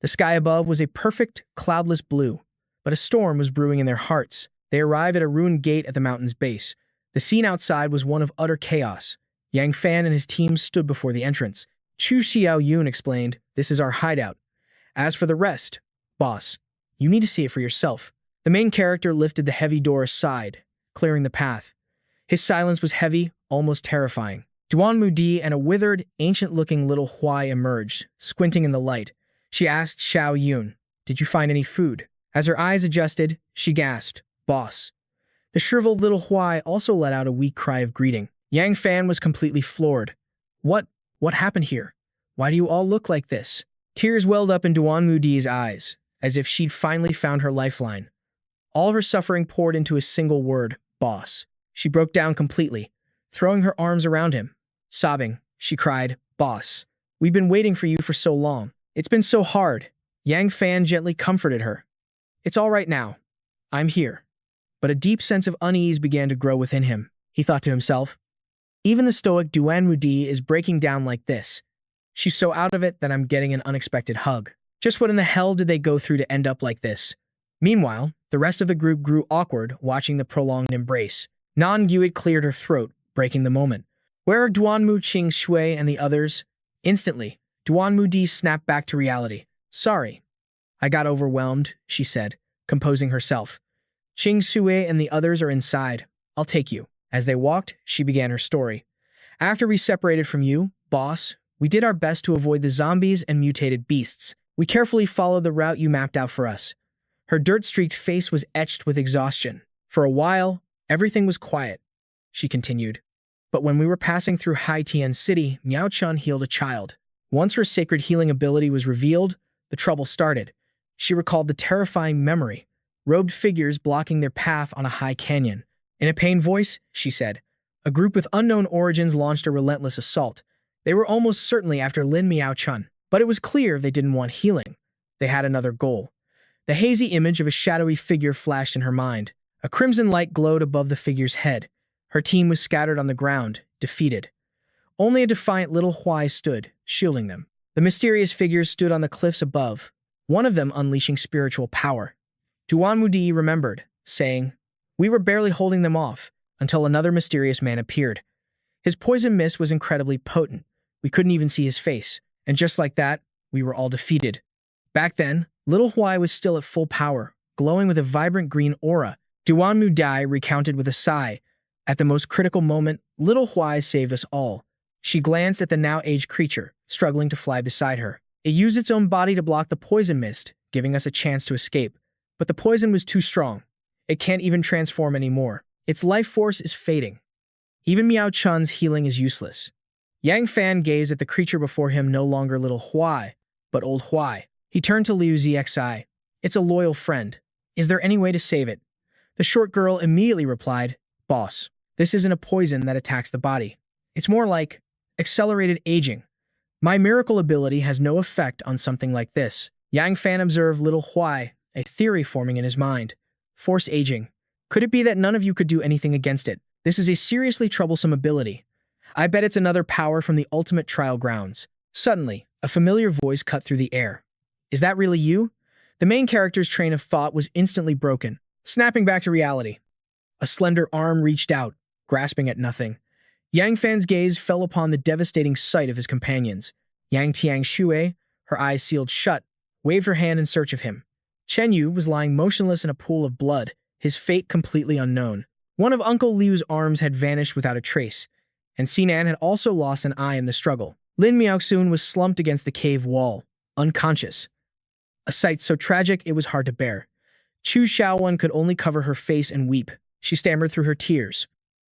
The sky above was a perfect, cloudless blue, but a storm was brewing in their hearts. They arrived at a ruined gate at the mountain's base. The scene outside was one of utter chaos. Yang Fan and his team stood before the entrance. Chu Xiaoyun explained, "This is our hideout. As for the rest, boss, you need to see it for yourself." The main character lifted the heavy door aside, clearing the path. His silence was heavy, almost terrifying. Duan Mudi and a withered, ancient-looking little Huai emerged, squinting in the light. She asked Xiao Yun, "Did you find any food?" As her eyes adjusted, she gasped, "Boss." The shriveled little Huai also let out a weak cry of greeting. Yang Fan was completely floored. What happened here? Why do you all look like this?" Tears welled up in Duan Mudi's eyes, as if she'd finally found her lifeline. All of her suffering poured into a single word, "Boss." She broke down completely, throwing her arms around him. Sobbing, she cried, "Boss, we've been waiting for you for so long. It's been so hard." Yang Fan gently comforted her. "It's all right now. I'm here." But a deep sense of unease began to grow within him. He thought to himself, "Even the stoic Duan Mudi is breaking down like this. She's so out of it that I'm getting an unexpected hug. Just what in the hell did they go through to end up like this?" Meanwhile, the rest of the group grew awkward watching the prolonged embrace. Nan Guit cleared her throat, breaking the moment. "Where are Duanmu Qing Shui and the others?" Instantly, Duanmu Di snapped back to reality. "Sorry. I got overwhelmed," she said, composing herself. "Qing Sui and the others are inside. I'll take you." As they walked, she began her story. "After we separated from you, boss, we did our best to avoid the zombies and mutated beasts. We carefully followed the route you mapped out for us." Her dirt-streaked face was etched with exhaustion. "For a while, everything was quiet," she continued. "But when we were passing through Haitian City, Miao Chun healed a child. Once her sacred healing ability was revealed, the trouble started." She recalled the terrifying memory, robed figures blocking their path on a high canyon. In a pained voice, she said, "A group with unknown origins launched a relentless assault. They were almost certainly after Lin Miao Chun, but it was clear they didn't want healing. They had another goal." The hazy image of a shadowy figure flashed in her mind. A crimson light glowed above the figure's head. Her team was scattered on the ground, defeated. Only a defiant little Huai stood, shielding them. The mysterious figures stood on the cliffs above, one of them unleashing spiritual power. Duan Mudi remembered, saying, "We were barely holding them off, until another mysterious man appeared. His poison mist was incredibly potent. We couldn't even see his face, and just like that, we were all defeated." Back then, little Huai was still at full power, glowing with a vibrant green aura. Duan Mudai recounted with a sigh, "At the most critical moment, little Huai saved us all." She glanced at the now-aged creature, struggling to fly beside her. It used its own body to block the poison mist, giving us a chance to escape. But the poison was too strong. It can't even transform anymore. Its life force is fading. Even Miao Chun's healing is useless. Yang Fan gazed at the creature before him, no longer little Huai, but old Huai. He turned to Liu Zixi. It's a loyal friend. Is there any way to save it? The short girl immediately replied, Boss, this isn't a poison that attacks the body. It's more like accelerated aging. My miracle ability has no effect on something like this. Yang Fan observed little Huai, a theory forming in his mind. Force aging. Could it be that none of you could do anything against it? This is a seriously troublesome ability. I bet it's another power from the ultimate trial grounds. Suddenly, a familiar voice cut through the air. Is that really you? The main character's train of thought was instantly broken, snapping back to reality. A slender arm reached out, grasping at nothing. Yang Fan's gaze fell upon the devastating sight of his companions. Yang Tiangshui, her eyes sealed shut, waved her hand in search of him. Chen Yu was lying motionless in a pool of blood, his fate completely unknown. One of Uncle Liu's arms had vanished without a trace, and Sinan had also lost an eye in the struggle. Lin Miaoxun was slumped against the cave wall, unconscious. A sight so tragic it was hard to bear. Chu Xiaowan could only cover her face and weep. She stammered through her tears.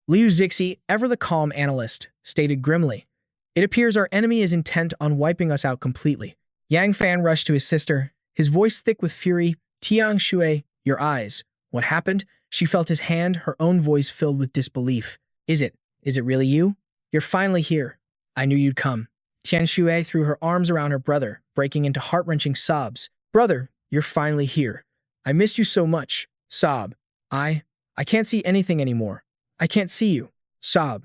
Liu Zixi, ever the calm analyst, stated grimly, It appears our enemy is intent on wiping us out completely. Yang Fan rushed to his sister, his voice thick with fury. Tiang Shui, your eyes. What happened? She felt his hand, her own voice filled with disbelief. Is it really you? You're finally here. I knew you'd come. Tian Shui threw her arms around her brother, breaking into heart-wrenching sobs. Brother, you're finally here. I missed you so much. Sob. I can't see anything anymore. I can't see you. Sob.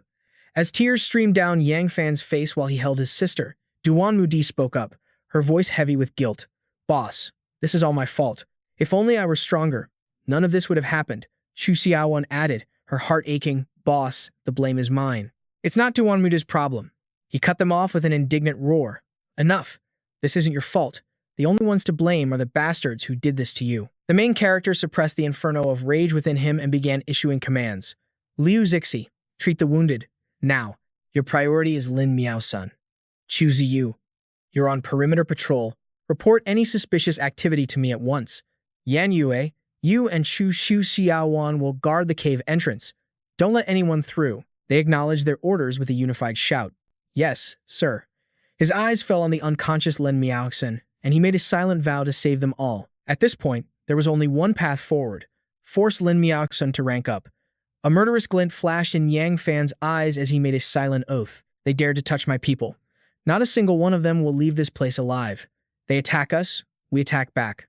As tears streamed down Yang Fan's face while he held his sister, Duan Mudi spoke up, her voice heavy with guilt. Boss, this is all my fault. If only I were stronger, none of this would have happened. Chu Xiaowan added, her heart aching. Boss, the blame is mine. It's not Duan Mudi's problem. He cut them off with an indignant roar. Enough. This isn't your fault. The only ones to blame are the bastards who did this to you. The main character suppressed the inferno of rage within him and began issuing commands. Liu Zixi, treat the wounded. Now, your priority is Lin Miao-sun. Chu Ziyu, you're on perimeter patrol. Report any suspicious activity to me at once. Yan Yue, you and Chu Xiaowan will guard the cave entrance. Don't let anyone through. They acknowledged their orders with a unified shout. Yes, sir. His eyes fell on the unconscious Lin Miaoxun, and he made a silent vow to save them all. At this point, there was only one path forward. Force Lin Miaoxun to rank up. A murderous glint flashed in Yang Fan's eyes as he made a silent oath. They dared to touch my people. Not a single one of them will leave this place alive. They attack us, we attack back.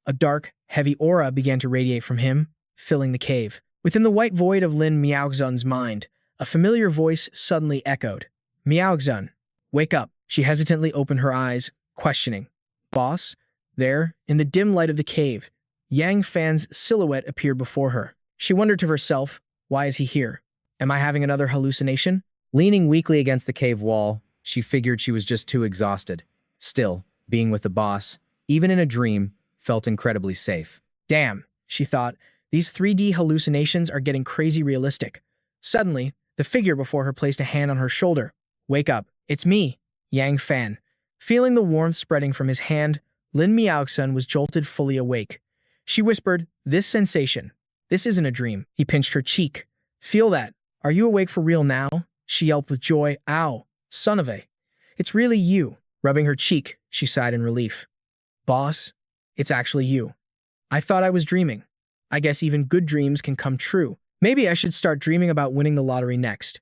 A dark, heavy aura began to radiate from him, filling the cave. Within the white void of Lin Miaoxun's mind, a familiar voice suddenly echoed. Miaoxun, wake up. She hesitantly opened her eyes, questioning. Boss? There, in the dim light of the cave, Yang Fan's silhouette appeared before her. She wondered to herself, why is he here? Am I having another hallucination? Leaning weakly against the cave wall, she figured she was just too exhausted. Still, being with the boss, even in a dream, felt incredibly safe. Damn, she thought, these 3D hallucinations are getting crazy realistic. Suddenly, the figure before her placed a hand on her shoulder. Wake up, it's me, Yang Fan. Feeling the warmth spreading from his hand, Lin Miaoxun was jolted fully awake. She whispered, this sensation. This isn't a dream. He pinched her cheek. Feel that. Are you awake for real now? She yelped with joy. Ow, son of a. It's really you. Rubbing her cheek, she sighed in relief. Boss, it's actually you. I thought I was dreaming. I guess even good dreams can come true. Maybe I should start dreaming about winning the lottery next.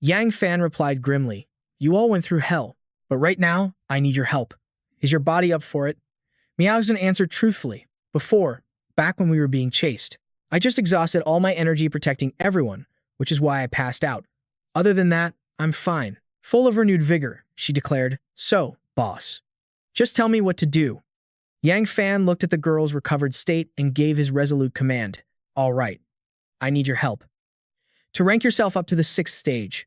Yang Fan replied grimly. You all went through hell, but right now, I need your help. Is your body up for it? Miaoxun answered truthfully. Before, back when we were being chased. I just exhausted all my energy protecting everyone, which is why I passed out. Other than that, I'm fine. Full of renewed vigor, she declared. So, boss, just tell me what to do. Yang Fan looked at the girl's recovered state and gave his resolute command. All right. I need your help. To rank yourself up to the 6th stage.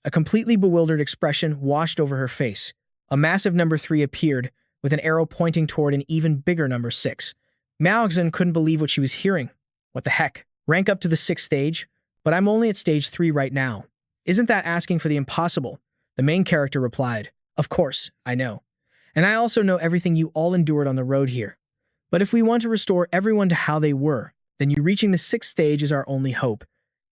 A completely bewildered expression washed over her face. A massive number 3 appeared, with an arrow pointing toward an even bigger number 6. Miaoxun couldn't believe what she was hearing. What the heck? Rank up to the 6th stage? But I'm only at stage 3 right now. Isn't that asking for the impossible? The main character replied. Of course, I know. And I also know everything you all endured on the road here. But if we want to restore everyone to how they were, then you reaching the 6th stage is our only hope.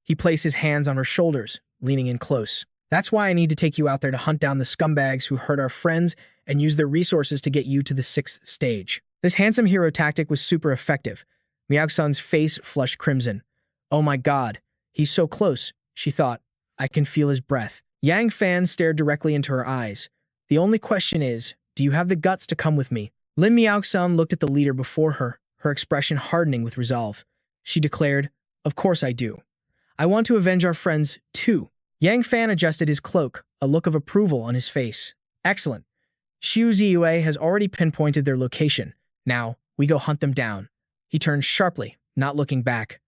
He placed his hands on her shoulders, leaning in close. That's why I need to take you out there to hunt down the scumbags who hurt our friends and use their resources to get you to the 6th stage. This handsome hero tactic was super effective. Miao-sun's face flushed crimson. Oh my god, he's so close, she thought. I can feel his breath. Yang Fan stared directly into her eyes. The only question is, do you have the guts to come with me? Lin Miao-sun looked at the leader before her expression hardening with resolve. She declared, of course I do. I want to avenge our friends, too. Yang Fan adjusted his cloak, a look of approval on his face. Excellent. Xiu Ziyue has already pinpointed their location. Now, we go hunt them down. He turned sharply, not looking back.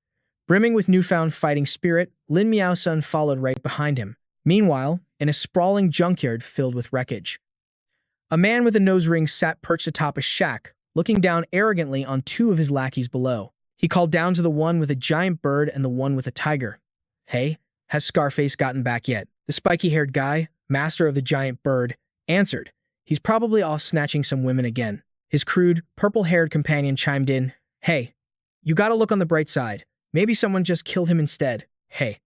Brimming with newfound fighting spirit, Lin Miao-sun followed right behind him. Meanwhile, in a sprawling junkyard filled with wreckage, a man with a nose ring sat perched atop a shack, looking down arrogantly on 2 of his lackeys below. He called down to the one with a giant bird and the one with a tiger. Hey, has Scarface gotten back yet? The spiky-haired guy, master of the giant bird, answered. He's probably off snatching some women again. His crude, purple-haired companion chimed in. Hey, you gotta look on the bright side. Maybe someone just killed him instead. Hey.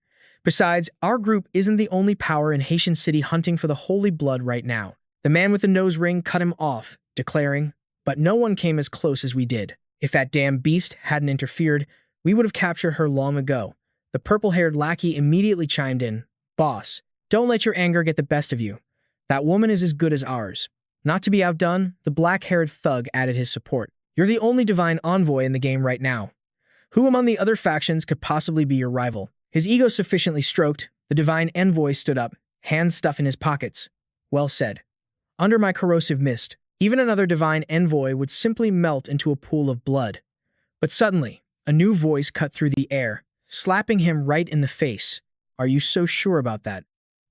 Besides, our group isn't the only power in Haitian City hunting for the holy blood right now. The man with the nose ring cut him off, declaring, but no one came as close as we did. If that damn beast hadn't interfered, we would have captured her long ago. The purple-haired lackey immediately chimed in. Boss, don't let your anger get the best of you. That woman is as good as ours. Not to be outdone, the black-haired thug added his support. You're the only divine envoy in the game right now. Who among the other factions could possibly be your rival? His ego sufficiently stroked, the divine envoy stood up, hands stuffed in his pockets. Well said. Under my corrosive mist, even another divine envoy would simply melt into a pool of blood. But suddenly, a new voice cut through the air, slapping him right in the face. Are you so sure about that?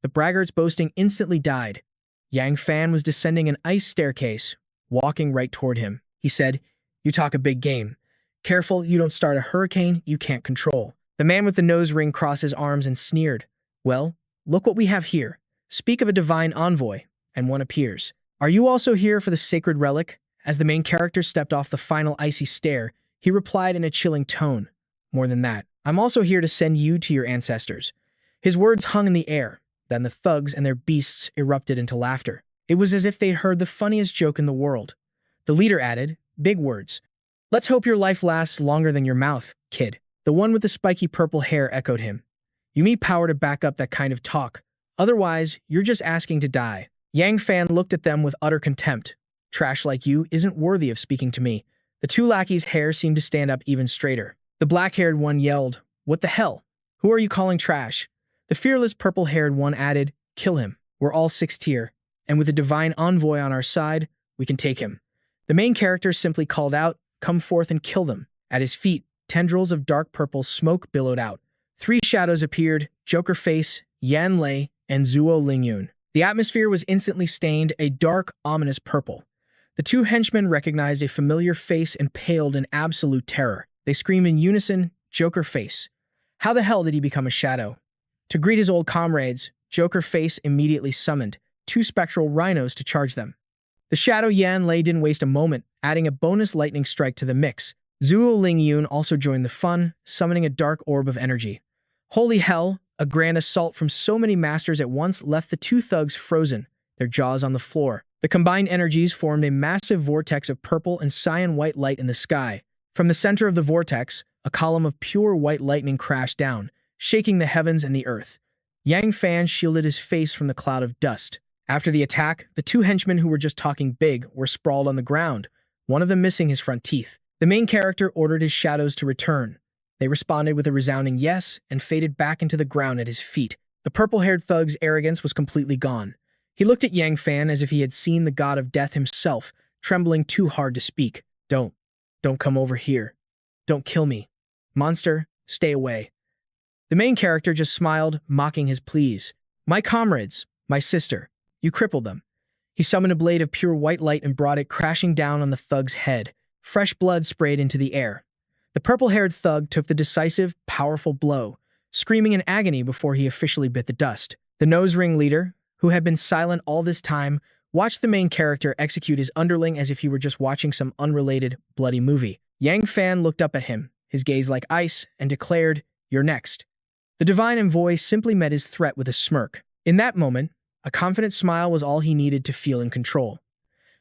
The braggart's boasting instantly died. Yang Fan was descending an ice staircase, walking right toward him. He said, You talk a big game. Careful you don't start a hurricane you can't control. The man with the nose ring crossed his arms and sneered. Well, look what we have here. Speak of a divine envoy, and one appears. Are you also here for the sacred relic? As the main character stepped off the final icy stair, he replied in a chilling tone. More than that, I'm also here to send you to your ancestors. His words hung in the air. Then the thugs and their beasts erupted into laughter. It was as if they'd heard the funniest joke in the world. The leader added, big words. Let's hope your life lasts longer than your mouth, kid. The one with the spiky purple hair echoed him. You need power to back up that kind of talk. Otherwise, you're just asking to die. Yang Fan looked at them with utter contempt. Trash like you isn't worthy of speaking to me. The 2 lackeys' hair seemed to stand up even straighter. The black-haired one yelled, What the hell? Who are you calling trash? The fearless purple-haired one added, Kill him. We're all 6th tier, and with a divine envoy on our side, we can take him. The main character simply called out, Come forth and kill them. At his feet, tendrils of dark purple smoke billowed out. 3 shadows appeared, Joker Face, Yan Lei, and Zuo Lingyun. The atmosphere was instantly stained a dark, ominous purple. The 2 henchmen recognized a familiar face and paled in absolute terror. They screamed in unison, Joker Face. How the hell did he become a shadow? To greet his old comrades, Joker Face immediately summoned 2 spectral rhinos to charge them. The shadow Yan Lei didn't waste a moment, adding a bonus lightning strike to the mix. Zuo Lingyun also joined the fun, summoning a dark orb of energy. Holy hell, a grand assault from so many masters at once left the 2 thugs frozen, their jaws on the floor. The combined energies formed a massive vortex of purple and cyan-white light in the sky. From the center of the vortex, a column of pure white lightning crashed down, shaking the heavens and the earth. Yang Fan shielded his face from the cloud of dust. After the attack, the 2 henchmen who were just talking big were sprawled on the ground, one of them missing his front teeth. The main character ordered his shadows to return. They responded with a resounding yes and faded back into the ground at his feet. The purple-haired thug's arrogance was completely gone. He looked at Yang Fan as if he had seen the god of death himself, trembling too hard to speak. Don't come over here. Don't kill me. Monster, stay away. The main character just smiled, mocking his pleas. My comrades, my sister, you crippled them. He summoned a blade of pure white light and brought it crashing down on the thug's head. Fresh blood sprayed into the air. The purple-haired thug took the decisive, powerful blow, screaming in agony before he officially bit the dust. The nose ring leader, who had been silent all this time, watched the main character execute his underling as if he were just watching some unrelated, bloody movie. Yang Fan looked up at him, his gaze like ice, and declared, You're next. The divine envoy simply met his threat with a smirk. In that moment, a confident smile was all he needed to feel in control.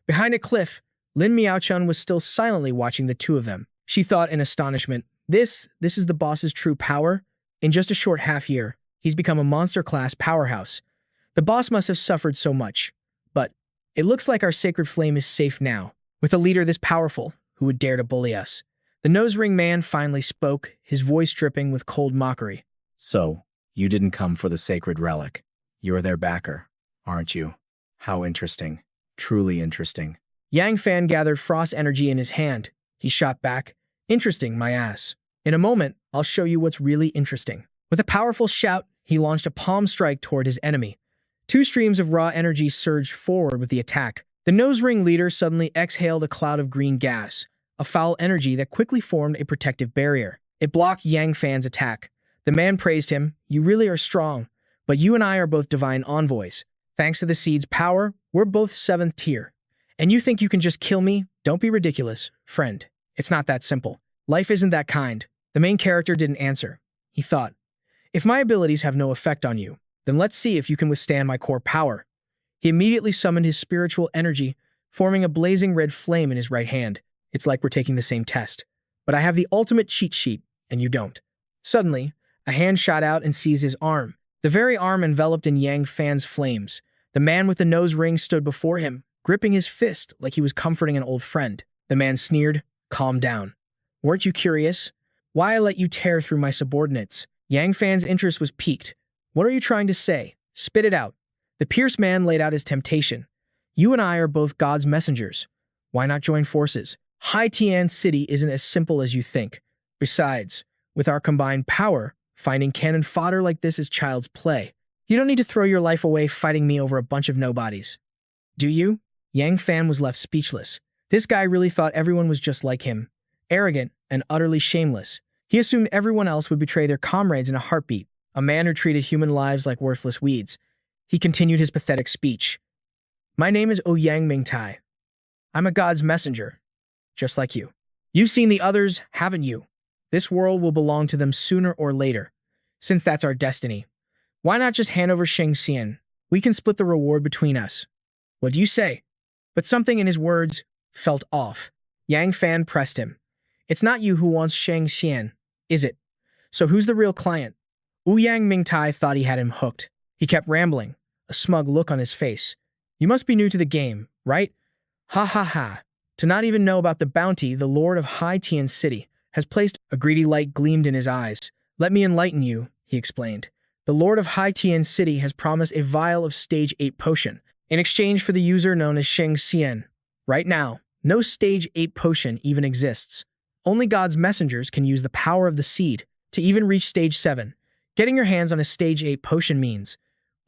Behind a cliff, Lin Miaochun was still silently watching the two of them. She thought in astonishment, this is the boss's true power? In just a short half-year, he's become a monster-class powerhouse. The boss must have suffered so much. But it looks like our sacred flame is safe now, with a leader this powerful who would dare to bully us. The nose ring man finally spoke, his voice dripping with cold mockery. So, you didn't come for the sacred relic. You're their backer, aren't you? How interesting. Truly interesting. Yang Fan gathered frost energy in his hand. He shot back. Interesting, my ass. In a moment, I'll show you what's really interesting. With a powerful shout, he launched a palm strike toward his enemy. Two streams of raw energy surged forward with the attack. The nose ring leader suddenly exhaled a cloud of green gas, a foul energy that quickly formed a protective barrier. It blocked Yang Fan's attack. The man praised him. You really are strong, but you and I are both divine envoys. Thanks to the seed's power, we're both 7th tier. And you think you can just kill me? Don't be ridiculous, friend. It's not that simple. Life isn't that kind. The main character didn't answer. He thought, if my abilities have no effect on you, then let's see if you can withstand my core power. He immediately summoned his spiritual energy, forming a blazing red flame in his right hand. It's like we're taking the same test. But I have the ultimate cheat sheet, and you don't. Suddenly, a hand shot out and seized his arm. The very arm enveloped in Yang Fan's flames. The man with the nose ring stood before him, gripping his fist like he was comforting an old friend. The man sneered, calm down. Weren't you curious? Why I let you tear through my subordinates? Yang Fan's interest was piqued. What are you trying to say? Spit it out. The pierced man laid out his temptation. You and I are both God's messengers. Why not join forces? Hai Tian City isn't as simple as you think. Besides, with our combined power, finding cannon fodder like this is child's play. You don't need to throw your life away fighting me over a bunch of nobodies. Do you? Yang Fan was left speechless. This guy really thought everyone was just like him. Arrogant and utterly shameless. He assumed everyone else would betray their comrades in a heartbeat. A man who treated human lives like worthless weeds. He continued his pathetic speech. My name is Ouyang Mingtai. I'm a god's messenger, just like you. You've seen the others, haven't you? This world will belong to them sooner or later, since that's our destiny. Why not just hand over Sheng Xian? We can split the reward between us. What do you say? But something in his words felt off. Yang Fan pressed him. It's not you who wants Sheng Xian, is it? So who's the real client? Ouyang Mingtai thought he had him hooked. He kept rambling, a smug look on his face. You must be new to the game, right? Ha ha ha. To not even know about the bounty the Lord of Hai Tian City has placed. A greedy light gleamed in his eyes. Let me enlighten you, he explained. The Lord of Hai Tian City has promised a vial of Stage 8 potion in exchange for the user known as Sheng Xian. Right now, no Stage 8 potion even exists. Only God's messengers can use the power of the seed to even reach Stage 7. Getting your hands on a Stage 8 potion means.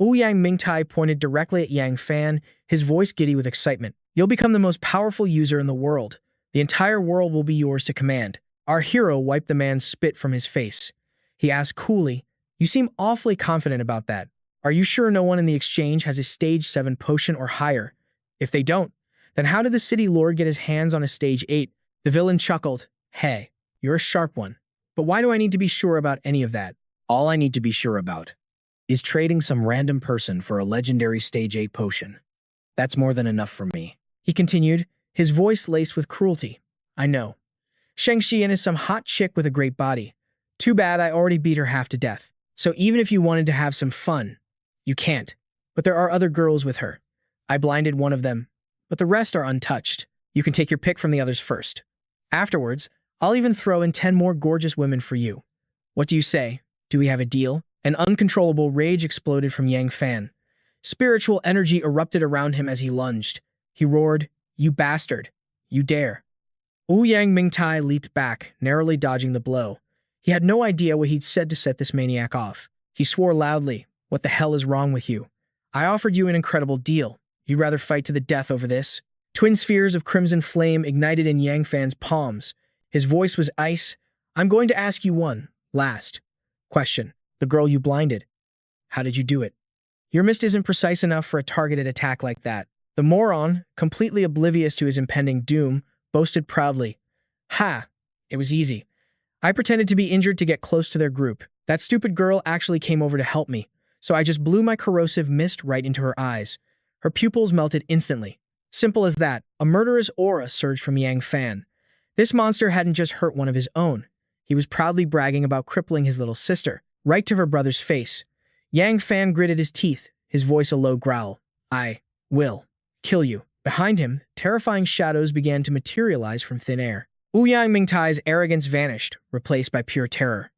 Ouyang Mingtai pointed directly at Yang Fan, his voice giddy with excitement. You'll become the most powerful user in the world. The entire world will be yours to command. Our hero wiped the man's spit from his face. He asked coolly, you seem awfully confident about that. Are you sure no one in the exchange has a Stage 7 potion or higher? If they don't, then how did the city lord get his hands on a Stage 8? The villain chuckled. Hey, you're a sharp one. But why do I need to be sure about any of that? All I need to be sure about is trading some random person for a legendary Stage 8 potion. That's more than enough for me. He continued, his voice laced with cruelty. I know. Sheng Xian is some hot chick with a great body. Too bad I already beat her half to death. So even if you wanted to have some fun, you can't. But there are other girls with her. I blinded one of them, but the rest are untouched. You can take your pick from the others first. Afterwards, I'll even throw in 10 more gorgeous women for you. What do you say? Do we have a deal? An uncontrollable rage exploded from Yang Fan. Spiritual energy erupted around him as he lunged. He roared, you bastard. You dare. Ouyang Mingtai leaped back, narrowly dodging the blow. He had no idea what he'd said to set this maniac off. He swore loudly, what the hell is wrong with you? I offered you an incredible deal. You'd rather fight to the death over this? Twin spheres of crimson flame ignited in Yang Fan's palms. His voice was ice. I'm going to ask you one last question. The girl you blinded. How did you do it? Your mist isn't precise enough for a targeted attack like that. The moron, completely oblivious to his impending doom, boasted proudly. Ha! It was easy. I pretended to be injured to get close to their group. That stupid girl actually came over to help me, so I just blew my corrosive mist right into her eyes. Her pupils melted instantly. Simple as that, a murderous aura surged from Yang Fan. This monster hadn't just hurt one of his own. He was proudly bragging about crippling his little sister, right to her brother's face. Yang Fan gritted his teeth, his voice a low growl. I will kill you. Behind him, terrifying shadows began to materialize from thin air. Ouyang Mingtai's arrogance vanished, replaced by pure terror.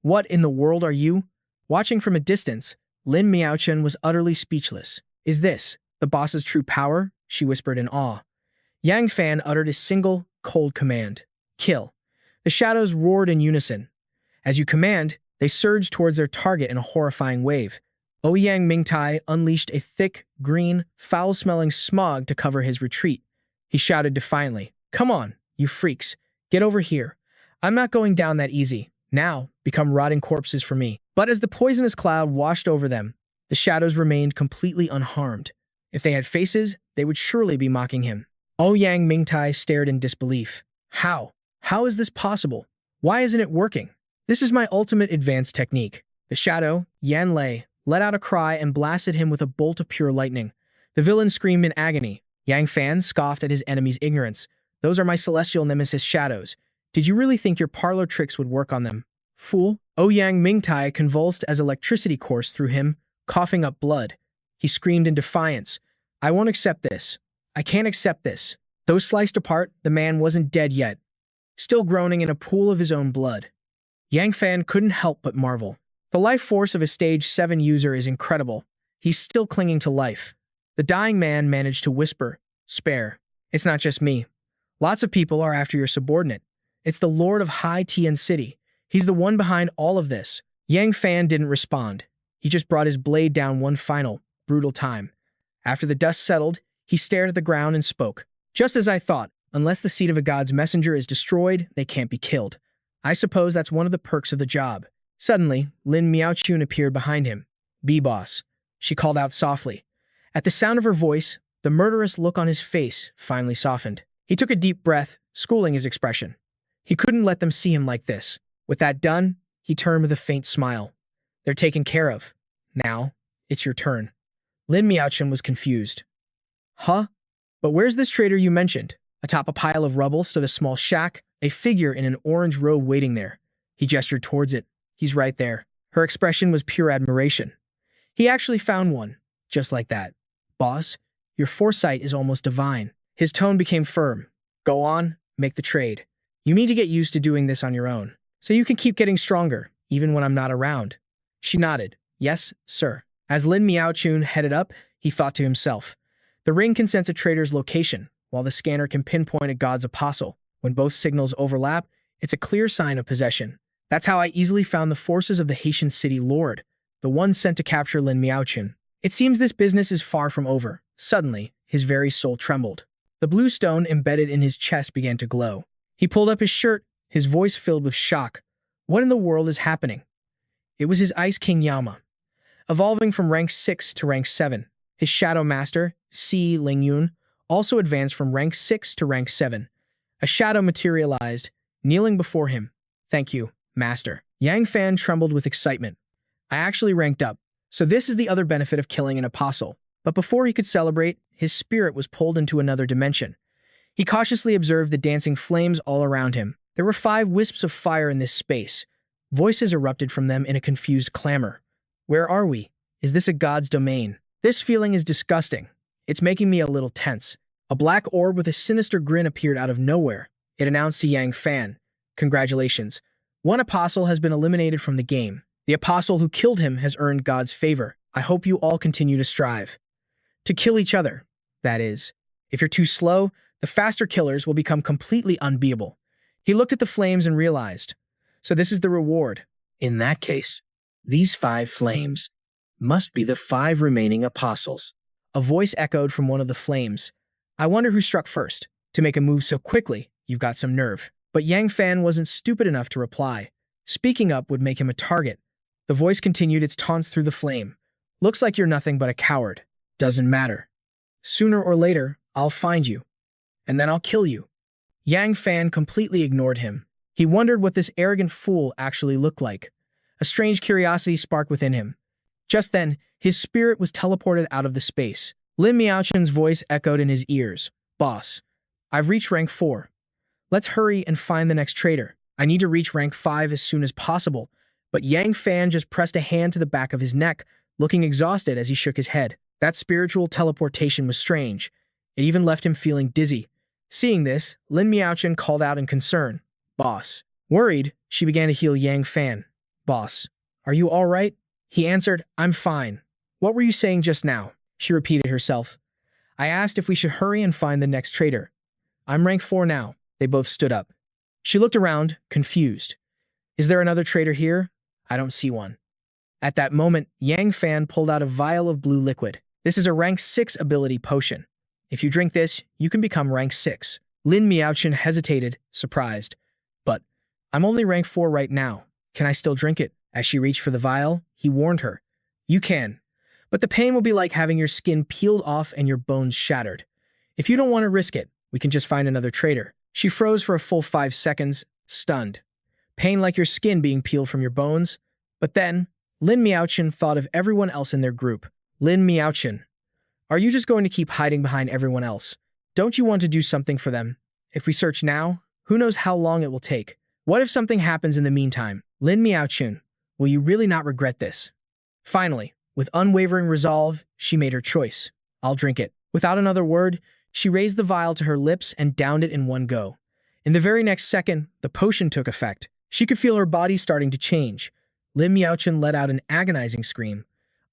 What in the world are you? Watching from a distance, Lin Miaochen was utterly speechless. Is this the boss's true power? She whispered in awe. Yang Fan uttered a single, cold command. Kill. The shadows roared in unison. As you command, they surged towards their target in a horrifying wave. Ouyang Mingtai unleashed a thick, green, foul-smelling smog to cover his retreat. He shouted defiantly, "Come on, you freaks. Get over here. I'm not going down that easy. Now, become rotting corpses for me." But as the poisonous cloud washed over them, the shadows remained completely unharmed. If they had faces, they would surely be mocking him. Ouyang Mingtai stared in disbelief. How? How is this possible? Why isn't it working? This is my ultimate advanced technique. The shadow, Yan Lei, let out a cry and blasted him with a bolt of pure lightning. The villain screamed in agony. Yang Fan scoffed at his enemy's ignorance. Those are my celestial nemesis shadows. Did you really think your parlor tricks would work on them? Fool. Ouyang Mingtai convulsed as electricity coursed through him, coughing up blood. He screamed in defiance. I won't accept this. I can't accept this. Though sliced apart, the man wasn't dead yet, still groaning in a pool of his own blood. Yang Fan couldn't help but marvel. The life force of a Stage 7 user is incredible. He's still clinging to life. The dying man managed to whisper, Spare. It's not just me. Lots of people are after your subordinate. It's the Lord of High Tian City. He's the one behind all of this. Yang Fan didn't respond. He just brought his blade down one final, brutal time. After the dust settled, he stared at the ground and spoke. Just as I thought, unless the seed of a god's messenger is destroyed, they can't be killed. I suppose that's one of the perks of the job. Suddenly, Lin Miaochun appeared behind him. B-boss, she called out softly. At the sound of her voice, the murderous look on his face finally softened. He took a deep breath, schooling his expression. He couldn't let them see him like this. With that done, he turned with a faint smile. They're taken care of. Now, it's your turn. Lin Miaochun was confused. Huh? But where's this traitor you mentioned? Atop a pile of rubble stood a small shack, a figure in an orange robe waiting there. He gestured towards it. He's right there. Her expression was pure admiration. He actually found one, just like that. Boss, your foresight is almost divine. His tone became firm. Go on, make the trade. You need to get used to doing this on your own, so you can keep getting stronger, even when I'm not around. She nodded. Yes, sir. As Lin Miaochun headed up, he thought to himself. The ring can sense a traitor's location, while the scanner can pinpoint a god's apostle. When both signals overlap, it's a clear sign of possession. That's how I easily found the forces of the Haitian city lord, the one sent to capture Lin Miaochun. It seems this business is far from over. Suddenly, his very soul trembled. The blue stone embedded in his chest began to glow. He pulled up his shirt, his voice filled with shock. What in the world is happening? It was his Ice King Yama. Evolving from rank 6 to rank 7, his shadow master, Si Lingyun, also advanced from rank 6 to rank 7. A shadow materialized, kneeling before him. Thank you, master. Yang Fan trembled with excitement. I actually ranked up, so this is the other benefit of killing an apostle. But before he could celebrate, his spirit was pulled into another dimension. He cautiously observed the dancing flames all around him. There were 5 wisps of fire in this space. Voices erupted from them in a confused clamor. Where are we? Is this a god's domain? This feeling is disgusting. It's making me a little tense. A black orb with a sinister grin appeared out of nowhere. It announced to Yang Fan, Congratulations. One apostle has been eliminated from the game. The apostle who killed him has earned God's favor. I hope you all continue to strive. To kill each other, that is. If you're too slow, the faster killers will become completely unbeatable. He looked at the flames and realized. So this is the reward. In that case, these 5 flames must be the 5 remaining apostles. A voice echoed from one of the flames. I wonder who struck first. To make a move so quickly, you've got some nerve. But Yang Fan wasn't stupid enough to reply. Speaking up would make him a target. The voice continued its taunts through the flame. Looks like you're nothing but a coward. Doesn't matter. Sooner or later, I'll find you. And then I'll kill you. Yang Fan completely ignored him. He wondered what this arrogant fool actually looked like. A strange curiosity sparked within him. Just then, his spirit was teleported out of the space. Lin Miaochun's voice echoed in his ears. Boss, I've reached rank 4. Let's hurry and find the next traitor. I need to reach rank 5 as soon as possible. But Yang Fan just pressed a hand to the back of his neck, looking exhausted as he shook his head. That spiritual teleportation was strange. It even left him feeling dizzy. Seeing this, Lin Miaochun called out in concern. Boss. Worried, she began to heal Yang Fan. Boss, are you all right? He answered, I'm fine. What were you saying just now? She repeated herself. I asked if we should hurry and find the next traitor. I'm rank 4 now. They both stood up. She looked around, confused. Is there another traitor here? I don't see one. At that moment, Yang Fan pulled out a vial of blue liquid. This is a rank 6 ability potion. If you drink this, you can become rank 6. Lin Miaochun hesitated, surprised. But, I'm only rank 4 right now. Can I still drink it? As she reached for the vial, he warned her. You can. But the pain will be like having your skin peeled off and your bones shattered. If you don't want to risk it, we can just find another traitor. She froze for a full 5 seconds, stunned. Pain like your skin being peeled from your bones? But then, Lin Miaochun thought of everyone else in their group. Lin Miaochun, are you just going to keep hiding behind everyone else? Don't you want to do something for them? If we search now, who knows how long it will take? What if something happens in the meantime? Lin Miaochun, will you really not regret this? Finally, with unwavering resolve, she made her choice. I'll drink it. Without another word, she raised the vial to her lips and downed it in one go. In the very next second, the potion took effect. She could feel her body starting to change. Lin Miaochun let out an agonizing scream.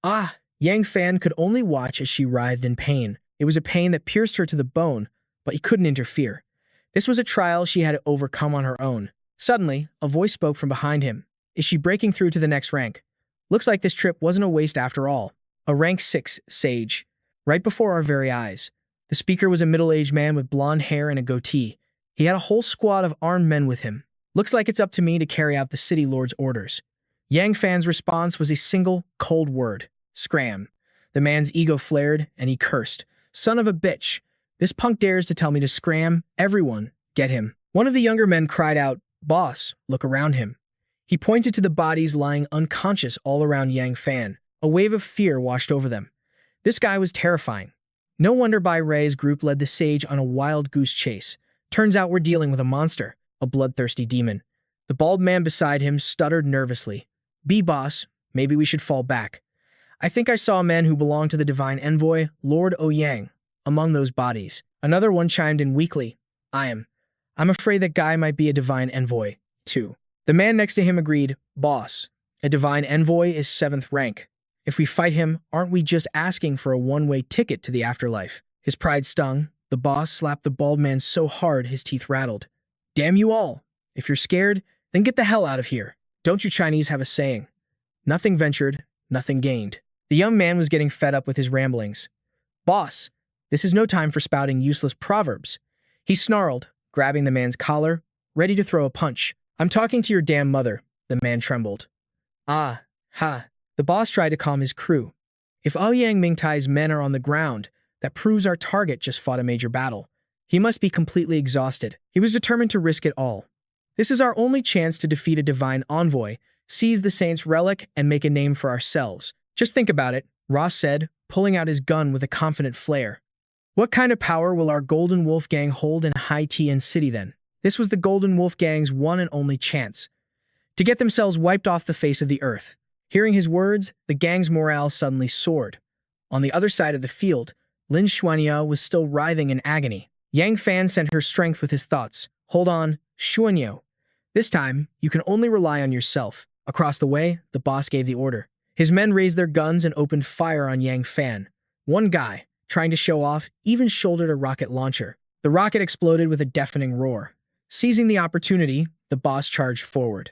Ah! Yang Fan could only watch as she writhed in pain. It was a pain that pierced her to the bone, but he couldn't interfere. This was a trial she had to overcome on her own. Suddenly, a voice spoke from behind him. Is she breaking through to the next rank? Looks like this trip wasn't a waste after all. A rank 6 sage. Right before our very eyes. The speaker was a middle-aged man with blonde hair and a goatee. He had a whole squad of armed men with him. Looks like it's up to me to carry out the city lord's orders. Yang Fan's response was a single, cold word. Scram. The man's ego flared, and he cursed. Son of a bitch. This punk dares to tell me to scram. Everyone, get him. One of the younger men cried out, Boss, look around him. He pointed to the bodies lying unconscious all around Yang Fan. A wave of fear washed over them. This guy was terrifying. No wonder Bai Rei's group led the sage on a wild goose chase. Turns out we're dealing with a monster, a bloodthirsty demon. The bald man beside him stuttered nervously. Boss, maybe we should fall back. I think I saw a man who belonged to the divine envoy, Lord Ouyang, among those bodies. Another one chimed in weakly. I'm afraid that guy might be a divine envoy, too. The man next to him agreed, Boss, a divine envoy is 7th rank. If we fight him, aren't we just asking for a one-way ticket to the afterlife? His pride stung. The boss slapped the bald man so hard his teeth rattled. Damn you all! If you're scared, then get the hell out of here. Don't you Chinese have a saying? Nothing ventured, nothing gained. The young man was getting fed up with his ramblings. Boss, this is no time for spouting useless proverbs. He snarled, grabbing the man's collar, ready to throw a punch. I'm talking to your damn mother, the man trembled. Ah, ha. The boss tried to calm his crew. If Ouyang Mingtai's men are on the ground, that proves our target just fought a major battle. He must be completely exhausted. He was determined to risk it all. This is our only chance to defeat a divine envoy, seize the saint's relic, and make a name for ourselves. Just think about it, Ross said, pulling out his gun with a confident flair. What kind of power will our Golden Wolf Gang hold in High Tian City then? This was the Golden Wolf Gang's one and only chance to get themselves wiped off the face of the earth. Hearing his words, the gang's morale suddenly soared. On the other side of the field, Lin Xuanyo was still writhing in agony. Yang Fan sent her strength with his thoughts. Hold on, Xuanyo. This time, you can only rely on yourself. Across the way, the boss gave the order. His men raised their guns and opened fire on Yang Fan. One guy, trying to show off, even shouldered a rocket launcher. The rocket exploded with a deafening roar. Seizing the opportunity, the boss charged forward.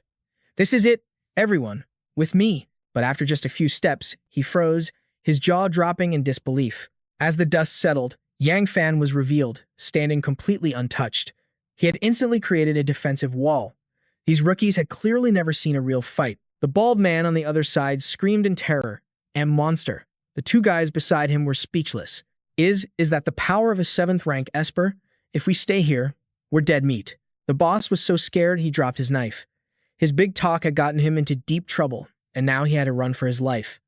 This is it, everyone. With me. But after just a few steps, he froze, his jaw dropping in disbelief. As the dust settled, Yang Fan was revealed, standing completely untouched. He had instantly created a defensive wall. These rookies had clearly never seen a real fight. The bald man on the other side screamed in terror. Monster. The two guys beside him were speechless. Is that the power of a 7th rank Esper? If we stay here, we're dead meat. The boss was so scared he dropped his knife. His big talk had gotten him into deep trouble, and now he had to run for his life.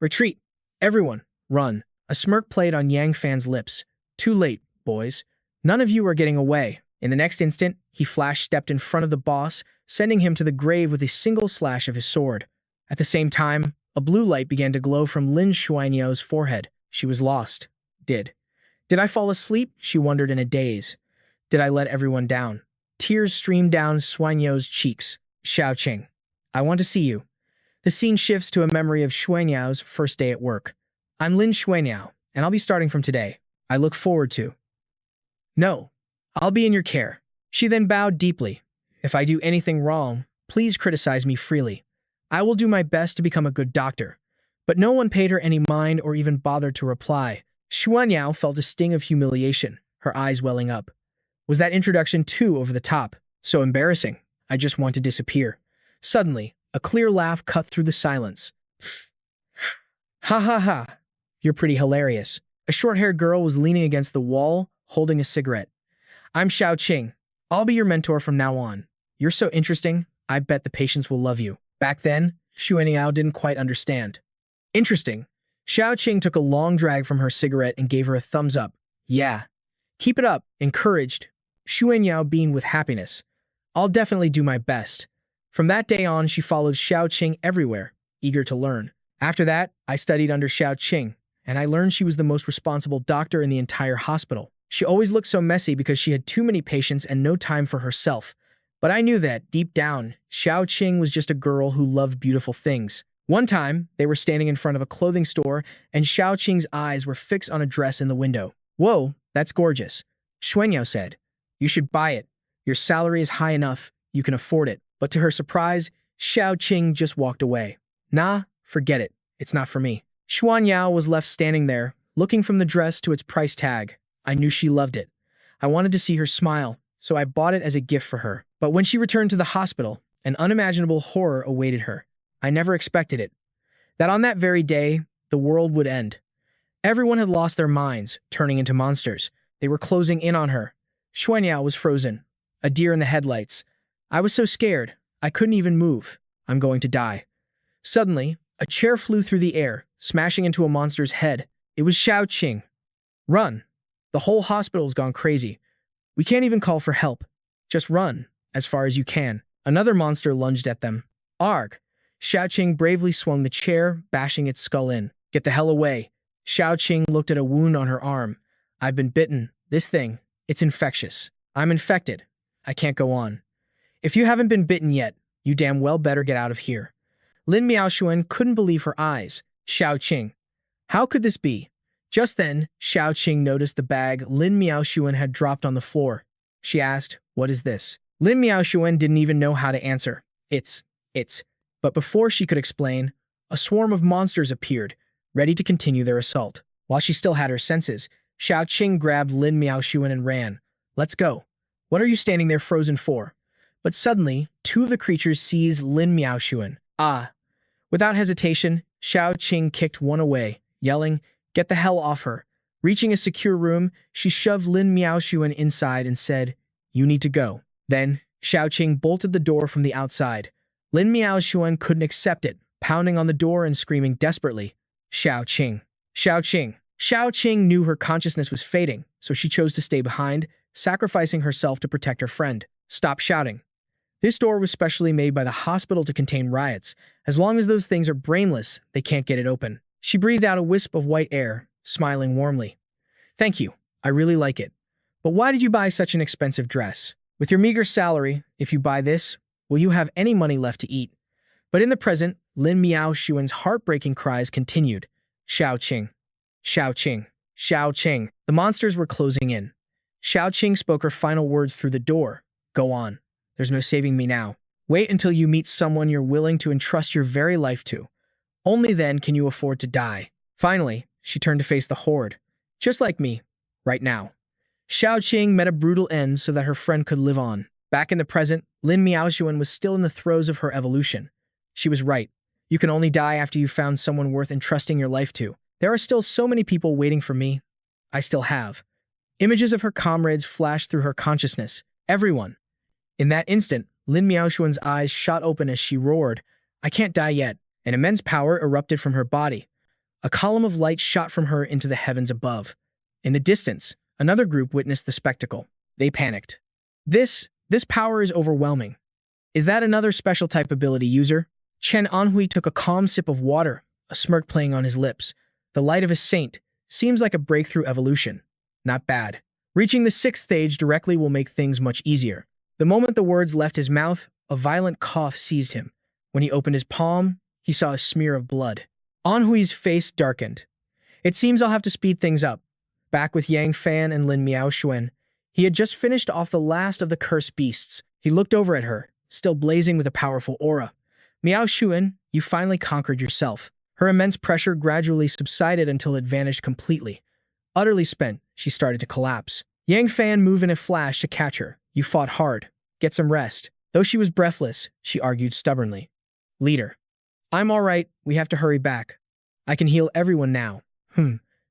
Retreat! Everyone, run! A smirk played on Yang Fan's lips. Too late, boys. None of you are getting away. In the next instant, he flash-stepped in front of the boss, sending him to the grave with a single slash of his sword. At the same time, a blue light began to glow from Lin Xuanyao's forehead. She was lost. Did I fall asleep? She wondered in a daze. Did I let everyone down? Tears streamed down Xuanyao's cheeks. Xiao Qing, I want to see you. The scene shifts to a memory of Xuanyao's first day at work. I'm Lin Xuanyao, and I'll be starting from today. I look forward to. No, I'll be in your care. She then bowed deeply. If I do anything wrong, please criticize me freely. I will do my best to become a good doctor. But no one paid her any mind or even bothered to reply. Xuanyao felt a sting of humiliation, her eyes welling up. Was that introduction too over the top? So embarrassing. I just want to disappear. Suddenly, a clear laugh cut through the silence. Ha ha ha. You're pretty hilarious. A short-haired girl was leaning against the wall, holding a cigarette. I'm Xiao Qing. I'll be your mentor from now on. You're so interesting, I bet the patients will love you. Back then, Xuanyao didn't quite understand. Interesting. Xiao Qing took a long drag from her cigarette and gave her a thumbs up. Yeah. Keep it up, encouraged. Xuanyao beamed with happiness. I'll definitely do my best. From that day on, she followed Xiao Qing everywhere, eager to learn. After that, I studied under Xiao Qing, and I learned she was the most responsible doctor in the entire hospital. She always looked so messy because she had too many patients and no time for herself. But I knew that, deep down, Xiao Qing was just a girl who loved beautiful things. One time, they were standing in front of a clothing store, and Xiao Qing's eyes were fixed on a dress in the window. Whoa, that's gorgeous. Xuanyao said. You should buy it. Your salary is high enough, you can afford it. But to her surprise, Xiao Qing just walked away. Nah, forget it. It's not for me. Xuanyao was left standing there, looking from the dress to its price tag. I knew she loved it. I wanted to see her smile, so I bought it as a gift for her. But when she returned to the hospital, an unimaginable horror awaited her. I never expected it. That on that very day, the world would end. Everyone had lost their minds, turning into monsters. They were closing in on her. Xuanyao was frozen, a deer in the headlights. I was so scared, I couldn't even move. I'm going to die. Suddenly, a chair flew through the air, smashing into a monster's head. It was Xiao Qing. Run. The whole hospital's gone crazy. We can't even call for help. Just run, as far as you can. Another monster lunged at them. Arg! Xiao Qing bravely swung the chair, bashing its skull in. Get the hell away. Xiao Qing looked at a wound on her arm. I've been bitten. This thing, it's infectious. I'm infected. I can't go on. If you haven't been bitten yet, you damn well better get out of here. Lin Miaoxuan couldn't believe her eyes. Xiao Qing. How could this be? Just then, Xiao Qing noticed the bag Lin Miaoxuan had dropped on the floor. She asked, what is this? Lin Miaoxuan didn't even know how to answer. It's. But before she could explain, a swarm of monsters appeared, ready to continue their assault. While she still had her senses, Xiao Qing grabbed Lin Miaoxuan and ran. Let's go. What are you standing there frozen for? But suddenly, two of the creatures seized Lin Miaoxuan. Ah! Without hesitation, Xiao Qing kicked one away, yelling, get the hell off her. Reaching a secure room, she shoved Lin Miaoxuan inside and said, you need to go. Then, Xiao Qing bolted the door from the outside. Lin Miaoxuan couldn't accept it, pounding on the door and screaming desperately, Xiao Qing. Xiao Qing. Xiao Qing knew her consciousness was fading, so she chose to stay behind, sacrificing herself to protect her friend. Stop shouting. This door was specially made by the hospital to contain riots. As long as those things are brainless, they can't get it open. She breathed out a wisp of white air, smiling warmly. Thank you. I really like it. But why did you buy such an expensive dress? With your meager salary, if you buy this, will you have any money left to eat? But in the present, Lin Miaoxuan's heartbreaking cries continued. Xiao Qing. Xiao Qing. Xiao Qing. The monsters were closing in. Xiao Qing spoke her final words through the door. Go on. There's no saving me now. Wait until you meet someone you're willing to entrust your very life to. Only then can you afford to die. Finally, she turned to face the horde. Just like me, right now. Xiao Qing met a brutal end so that her friend could live on. Back in the present, Lin Miaoxuan was still in the throes of her evolution. She was right. You can only die after you've found someone worth entrusting your life to. There are still so many people waiting for me. I still have. Images of her comrades flashed through her consciousness. Everyone. In that instant, Lin Miaoxuan's eyes shot open as she roared, I can't die yet. An immense power erupted from her body. A column of light shot from her into the heavens above. In the distance, another group witnessed the spectacle. They panicked. This power is overwhelming. Is that another special type ability user? Chen Anhui took a calm sip of water, a smirk playing on his lips. The light of a saint seems like a breakthrough evolution. Not bad. Reaching the 6th stage directly will make things much easier. The moment the words left his mouth, a violent cough seized him. When he opened his palm, he saw a smear of blood. Anhui's face darkened. It seems I'll have to speed things up. Back with Yang Fan and Lin Miaoxuan, he had just finished off the last of the cursed beasts. He looked over at her, still blazing with a powerful aura. Miaoxuan, you finally conquered yourself. Her immense pressure gradually subsided until it vanished completely. Utterly spent, she started to collapse. Yang Fan moved in a flash to catch her. You fought hard. Get some rest. Though she was breathless, she argued stubbornly. Leader. I'm all right. We have to hurry back. I can heal everyone now.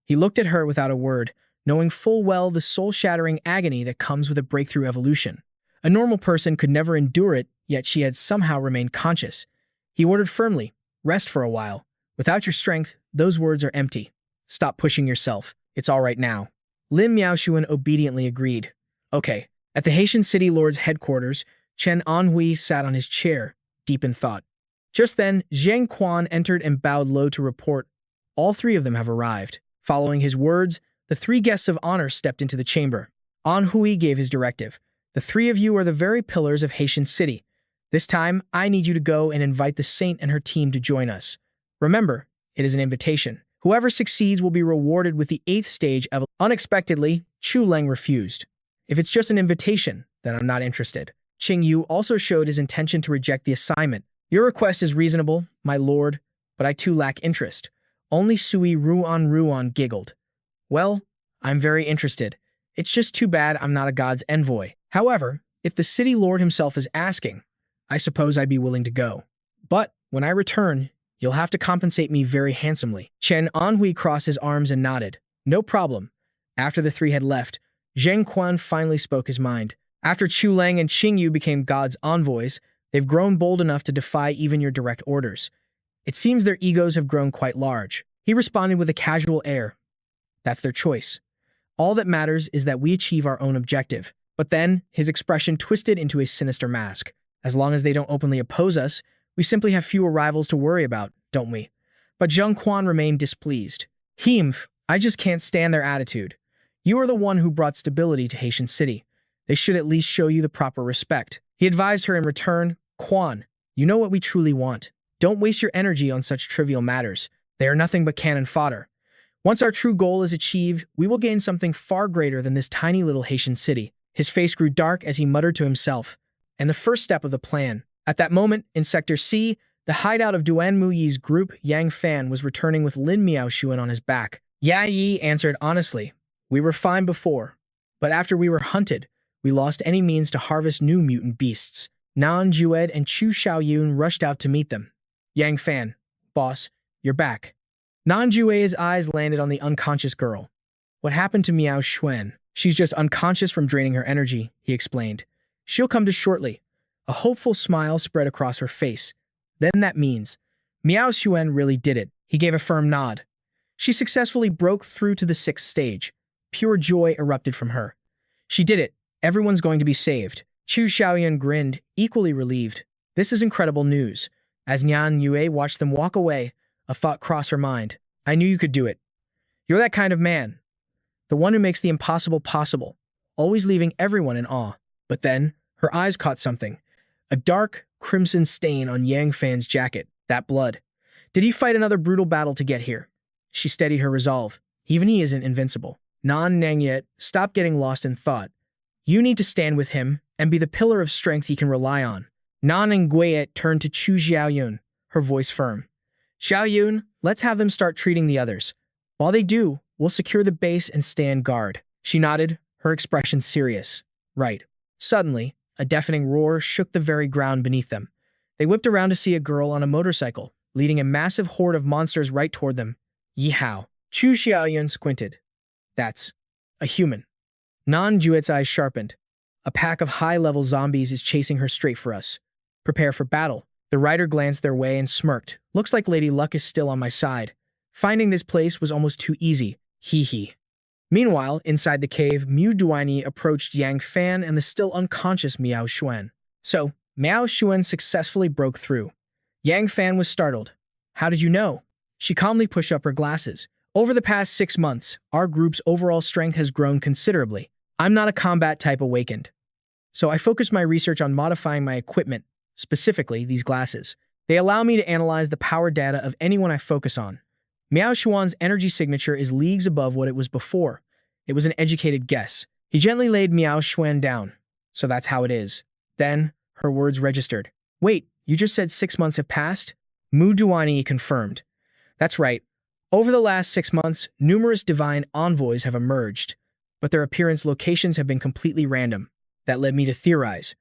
He looked at her without a word, knowing full well the soul-shattering agony that comes with a breakthrough evolution. A normal person could never endure it, yet she had somehow remained conscious. He ordered firmly, rest for a while. Without your strength, those words are empty. Stop pushing yourself. It's all right now. Lin Miaoxuan obediently agreed. Okay. At the Haitian City Lord's headquarters, Chen Anhui sat on his chair, deep in thought. Just then, Zhang Quan entered and bowed low to report. All 3 of them have arrived. Following his words, the 3 guests of honor stepped into the chamber. Anhui gave his directive. The 3 of you are the very pillars of Haitian City. This time, I need you to go and invite the saint and her team to join us. Remember, it is an invitation. Whoever succeeds will be rewarded with the 8th stage of... Unexpectedly, Chu Leng refused. If it's just an invitation, then I'm not interested. Qing Yu also showed his intention to reject the assignment. Your request is reasonable, my lord, but I too lack interest. Only Sui Ruan giggled. Well, I'm very interested. It's just too bad I'm not a god's envoy. However, if the city lord himself is asking, I suppose I'd be willing to go. But when I return, you'll have to compensate me very handsomely. Chen Anhui crossed his arms and nodded. No problem. After the 3 had left, Zhang Quan finally spoke his mind. After Chu Leng and Qing Yu became God's envoys, they've grown bold enough to defy even your direct orders. It seems their egos have grown quite large. He responded with a casual air. That's their choice. All that matters is that we achieve our own objective. But then, his expression twisted into a sinister mask. As long as they don't openly oppose us, we simply have fewer rivals to worry about, don't we? But Zhang Quan remained displeased. I just can't stand their attitude. You are the one who brought stability to Haitian City. They should at least show you the proper respect. He advised her in return, Quan, you know what we truly want. Don't waste your energy on such trivial matters. They are nothing but cannon fodder. Once our true goal is achieved, we will gain something far greater than this tiny little Haitian city. His face grew dark as he muttered to himself. And the first step of the plan. At that moment, in Sector C, the hideout of Duan Muyi's group, Yang Fan, was returning with Lin Miaoxuan on his back. Ya Yi answered honestly, we were fine before, but after we were hunted, we lost any means to harvest new mutant beasts. Nan Jued and Chu Xiaoyun rushed out to meet them. Yang Fan, boss, you're back. Nan Jue's eyes landed on the unconscious girl. What happened to Miao Xuan? She's just unconscious from draining her energy, he explained. She'll come to shortly. A hopeful smile spread across her face. Then that means, Miao Xuan really did it. He gave a firm nod. She successfully broke through to the 6th stage. Pure joy erupted from her. She did it. Everyone's going to be saved. Chu Xiaoyan grinned, equally relieved. This is incredible news. As Nyan Yue watched them walk away, a thought crossed her mind. I knew you could do it. You're that kind of man. The one who makes the impossible possible, always leaving everyone in awe. But then, her eyes caught something. A dark, crimson stain on Yang Fan's jacket. That blood. Did he fight another brutal battle to get here? She steadied her resolve. Even he isn't invincible. Nan Nangyet, stop getting lost in thought. You need to stand with him and be the pillar of strength he can rely on. Nan Nguyen turned to Chu Xiaoyun, her voice firm. Xiaoyun, let's have them start treating the others. While they do, we'll secure the base and stand guard. She nodded, her expression serious. Right. Suddenly, a deafening roar shook the very ground beneath them. They whipped around to see a girl on a motorcycle, leading a massive horde of monsters right toward them. Yeehaw. Chu Xiaoyun squinted. That's a human. Nan Juet's eyes sharpened. A pack of high-level zombies is chasing her straight for us. Prepare for battle. The rider glanced their way and smirked. Looks like Lady Luck is still on my side. Finding this place was almost too easy. Hee hee. Meanwhile, inside the cave, Mu Duaini approached Yang Fan and the still unconscious Miao Xuan. So, Miao Xuan successfully broke through. Yang Fan was startled. How did you know? She calmly pushed up her glasses. Over the past 6 months, our group's overall strength has grown considerably. I'm not a combat type awakened. So I focused my research on modifying my equipment, specifically these glasses. They allow me to analyze the power data of anyone I focus on. Miao Xuan's energy signature is leagues above what it was before. It was an educated guess. He gently laid Miao Xuan down. So that's how it is. Then, her words registered. Wait, you just said 6 months have passed? Mu Duani confirmed. That's right. Over the last 6 months, numerous divine envoys have emerged, but their appearance locations have been completely random. That led me to theorize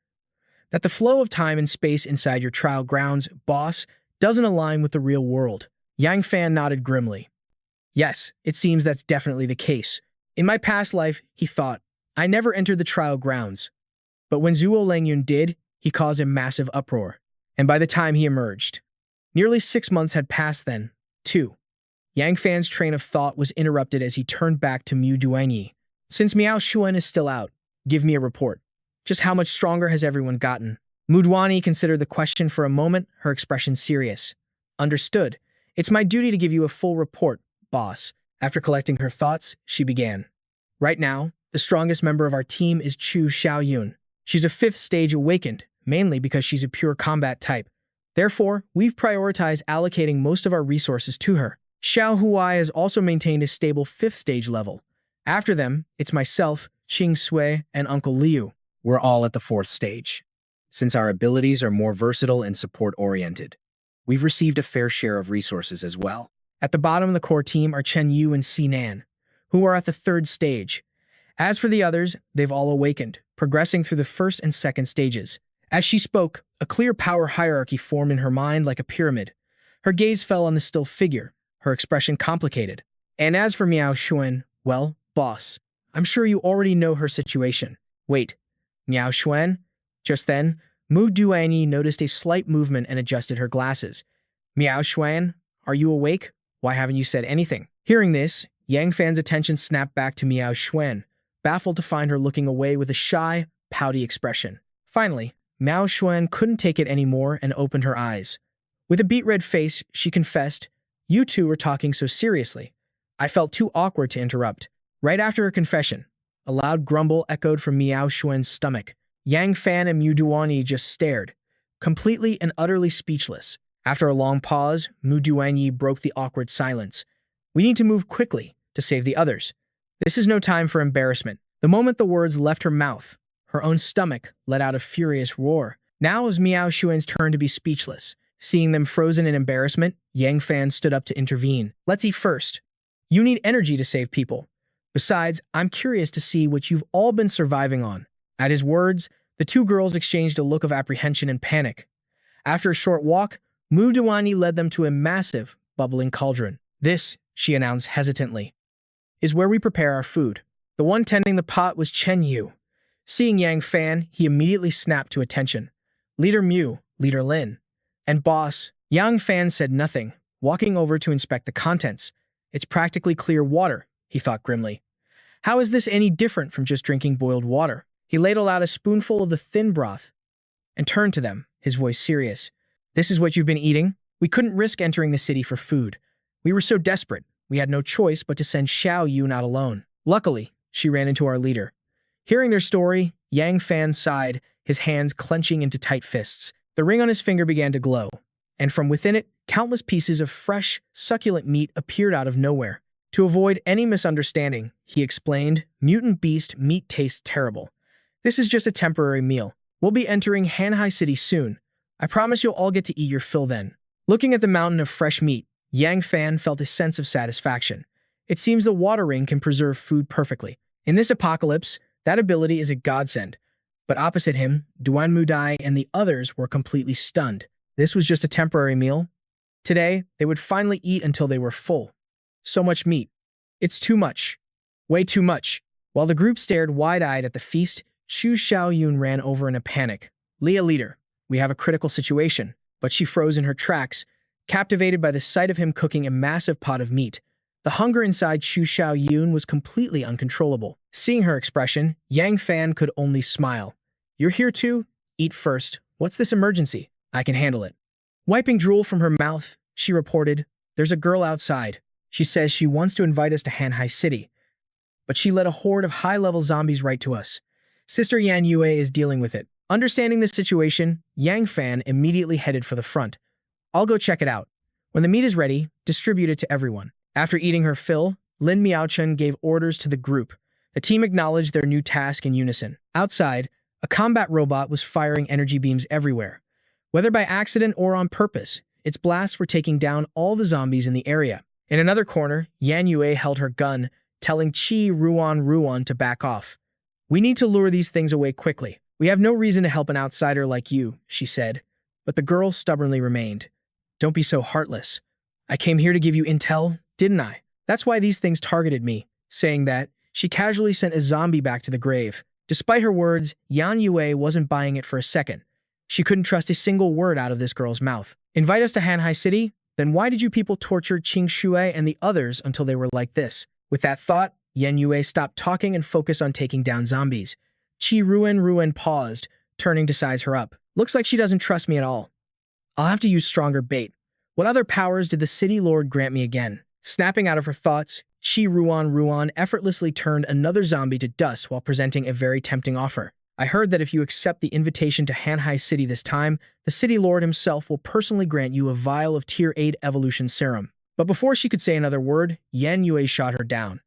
that the flow of time and space inside your trial grounds, boss, doesn't align with the real world. Yang Fan nodded grimly. Yes, it seems that's definitely the case. In my past life, he thought, I never entered the trial grounds. But when Zhuo Lengyun did, he caused a massive uproar. And by the time he emerged, nearly 6 months had passed then, too. Yang Fan's train of thought was interrupted as he turned back to Mu Duanyi. Since Miao Xuan is still out, give me a report. Just how much stronger has everyone gotten? Mu Duanyi considered the question for a moment, her expression serious. Understood. It's my duty to give you a full report, boss. After collecting her thoughts, she began. Right now, the strongest member of our team is Chu Xiaoyun. She's a 5th stage awakened, mainly because she's a pure combat type. Therefore, we've prioritized allocating most of our resources to her. Xiao Huai has also maintained a stable 5th stage level. After them, it's myself, Qing Sui, and Uncle Liu. We're all at the 4th stage. Since our abilities are more versatile and support-oriented, we've received a fair share of resources as well. At the bottom of the core team are Chen Yu and Sinan, who are at the 3rd stage. As for the others, they've all awakened, progressing through the 1st and 2nd stages. As she spoke, a clear power hierarchy formed in her mind like a pyramid. Her gaze fell on the still figure, her expression complicated. And as for Miao Xuan, well, boss, I'm sure you already know her situation. Wait, Miao Xuan? Just then, Mu Duanyi noticed a slight movement and adjusted her glasses. Miao Xuan, are you awake? Why haven't you said anything? Hearing this, Yang Fan's attention snapped back to Miao Xuan, baffled to find her looking away with a shy, pouty expression. Finally, Miao Xuan couldn't take it anymore and opened her eyes. With a beet-red face, she confessed, You two were talking so seriously. I felt too awkward to interrupt. Right after her confession, a loud grumble echoed from Miao Xuan's stomach. Yang Fan and Mu Duanyi just stared, completely and utterly speechless. After a long pause, Mu Duanyi broke the awkward silence. We need to move quickly to save the others. This is no time for embarrassment. The moment the words left her mouth, her own stomach let out a furious roar. Now it was Miao Xuan's turn to be speechless. Seeing them frozen in embarrassment, Yang Fan stood up to intervene. Let's eat first. You need energy to save people. Besides, I'm curious to see what you've all been surviving on. At his words, the two girls exchanged a look of apprehension and panic. After a short walk, Mu Duanyi led them to a massive, bubbling cauldron. This, she announced hesitantly, is where we prepare our food. The one tending the pot was Chen Yu. Seeing Yang Fan, he immediately snapped to attention. Leader Mu, Leader Lin. And boss, Yang Fan said nothing, walking over to inspect the contents. It's practically clear water, he thought grimly. How is this any different from just drinking boiled water? He ladled out a spoonful of the thin broth and turned to them, his voice serious. This is what you've been eating? We couldn't risk entering the city for food. We were so desperate, we had no choice but to send Xiao Yun out alone. Luckily, she ran into our leader. Hearing their story, Yang Fan sighed, his hands clenching into tight fists. The ring on his finger began to glow, and from within it, countless pieces of fresh, succulent meat appeared out of nowhere. To avoid any misunderstanding, he explained, mutant beast meat tastes terrible. This is just a temporary meal. We'll be entering Hanhai City soon. I promise you'll all get to eat your fill then. Looking at the mountain of fresh meat, Yang Fan felt a sense of satisfaction. It seems the water ring can preserve food perfectly. In this apocalypse, that ability is a godsend. But opposite him, Duan Mudai and the others were completely stunned. This was just a temporary meal. Today, they would finally eat until they were full. So much meat. It's too much. Way too much. While the group stared wide-eyed at the feast, Xu Xiaoyun ran over in a panic. Leader, we have a critical situation. But she froze in her tracks. captivated by the sight of him cooking a massive pot of meat. The hunger inside Xu Xiao Yun was completely uncontrollable. Seeing her expression, Yang Fan could only smile. "You're here too? Eat first. What's this emergency? I can handle it." Wiping drool from her mouth, she reported, "There's a girl outside. She says she wants to invite us to Hanhai City. But she led a horde of high-level zombies right to us. Sister Yan Yue is dealing with it." Understanding the situation, Yang Fan immediately headed for the front. "I'll go check it out. When the meat is ready, distribute it to everyone." After eating her fill, Lin Miaochun gave orders to the group. The team acknowledged their new task in unison. Outside, a combat robot was firing energy beams everywhere. Whether by accident or on purpose, its blasts were taking down all the zombies in the area. In another corner, Yan Yue held her gun, telling Qi Ruan to back off. "We need to lure these things away quickly. We have no reason to help an outsider like you," she said. But the girl stubbornly remained. "Don't be so heartless. I came here to give you intel, didn't I? That's why these things targeted me." Saying that, she casually sent a zombie back to the grave. Despite her words, Yan Yue wasn't buying it for a second. She couldn't trust a single word out of this girl's mouth. "Invite us to Hanhai City? Then why did you people torture Qing Shui and the others until they were like this?" With that thought, Yan Yue stopped talking and focused on taking down zombies. Qi Ruan paused, turning to size her up. "Looks like she doesn't trust me at all. I'll have to use stronger bait. What other powers did the City Lord grant me again?" Snapping out of her thoughts, Qi Ruan effortlessly turned another zombie to dust while presenting a very tempting offer. "I heard that if you accept the invitation to Hanhai City this time, the City Lord himself will personally grant you a vial of Tier 8 Evolution Serum." But before she could say another word, Yan Yue shot her down.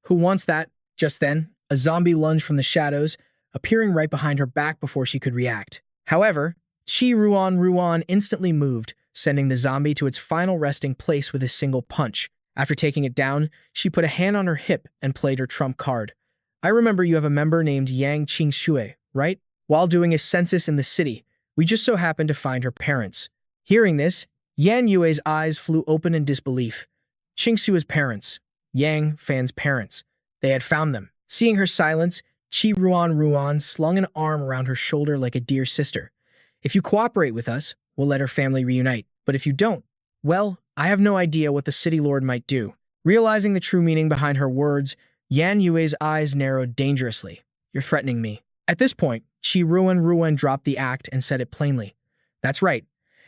"Who wants that?" Just then, a zombie lunged from the shadows, appearing right behind her back before she could react. However, Qi Ruan instantly moved, sending the zombie to its final resting place with a single punch. After taking it down, she put a hand on her hip and played her trump card. "I remember you have a member named Yang Qingxue, right? While doing a census in the city, we just so happened to find her parents." Hearing this, Yan Yue's eyes flew open in disbelief. Qingxue's parents. Yang Fan's parents. They had found them. Seeing her silence, Qi Ruan slung an arm around her shoulder like a dear sister. "If you cooperate with us, we'll let her family reunite. But if you don't, well, I have no idea what the City Lord might do." Realizing the true meaning behind her words, Yan Yue's eyes narrowed dangerously. "You're threatening me." At this point, Qi Ruan dropped the act and said it plainly. "That's right.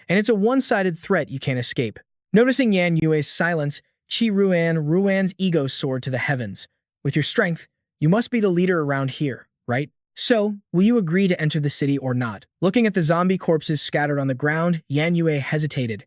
And it's a one-sided threat you can't escape." Noticing Yan Yue's silence, Qi Ruan's ego soared to the heavens. "With your strength, you must be the leader around here, right? So, will you agree to enter the city or not?" Looking at the zombie corpses scattered on the ground, Yan Yue hesitated.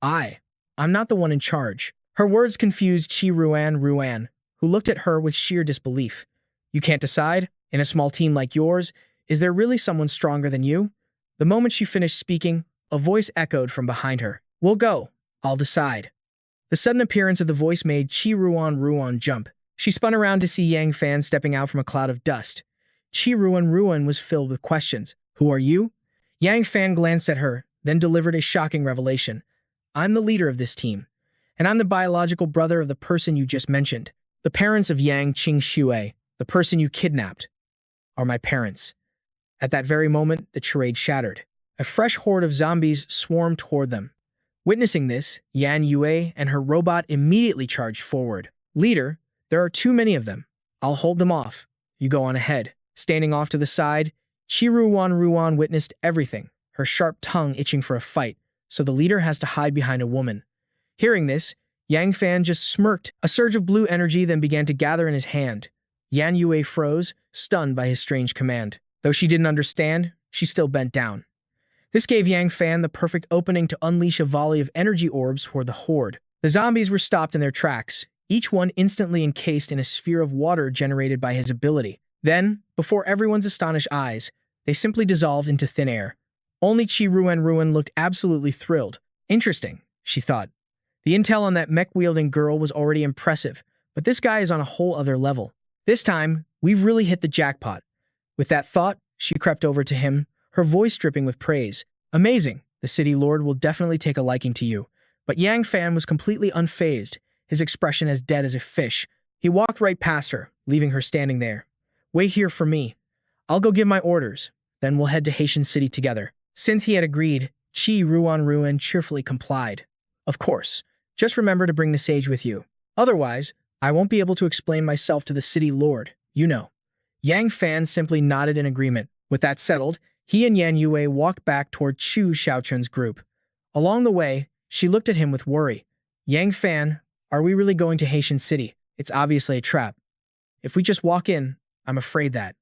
I'm not the one in charge." Her words confused Qi Ruan, who looked at her with sheer disbelief. "You can't decide? In a small team like yours, is there really someone stronger than you?" The moment she finished speaking, a voice echoed from behind her. "We'll go. I'll decide." The sudden appearance of the voice made Qi Ruan jump. She spun around to see Yang Fan stepping out from a cloud of dust. Qi Ruan was filled with questions. "Who are you?" Yang Fan glanced at her, then delivered a shocking revelation. "I'm the leader of this team, and I'm the biological brother of the person you just mentioned. The parents of Yang Qingxue, the person you kidnapped, are my parents." At that very moment, the charade shattered. A fresh horde of zombies swarmed toward them. Witnessing this, Yan Yue and her robot immediately charged forward. "Leader, there are too many of them. I'll hold them off. You go on ahead." Standing off to the side, Qi Ruan witnessed everything, her sharp tongue itching for a fight, so the leader has to hide behind a woman. Hearing this, Yang Fan just smirked. A surge of blue energy then began to gather in his hand. Yan Yue froze, stunned by his strange command. Though she didn't understand, she still bent down. This gave Yang Fan the perfect opening to unleash a volley of energy orbs toward the horde. The zombies were stopped in their tracks, each one instantly encased in a sphere of water generated by his ability. Then, before everyone's astonished eyes, they simply dissolved into thin air. Only Qi Ruan looked absolutely thrilled. "Interesting," she thought. The intel on that mech-wielding girl was already impressive, but this guy is on a whole other level. This time, we've really hit the jackpot. With that thought, she crept over to him, her voice dripping with praise. "Amazing. The City Lord will definitely take a liking to you." But Yang Fan was completely unfazed, his expression as dead as a fish. He walked right past her, leaving her standing there. "Wait here for me. I'll go give my orders. Then we'll head to Haitian City together." Since he had agreed, Qi Ruan Ruan cheerfully complied. Of course. Just remember to bring the sage with you. Otherwise, I won't be able to explain myself to the city lord, you know. Yang Fan simply nodded in agreement. With that settled, he and Yan Yue walked back toward Chu Xiaochun's group. Along the way, she looked at him with worry. Yang Fan, are we really going to Haitian City? It's obviously a trap. If we just walk in, I'm afraid that.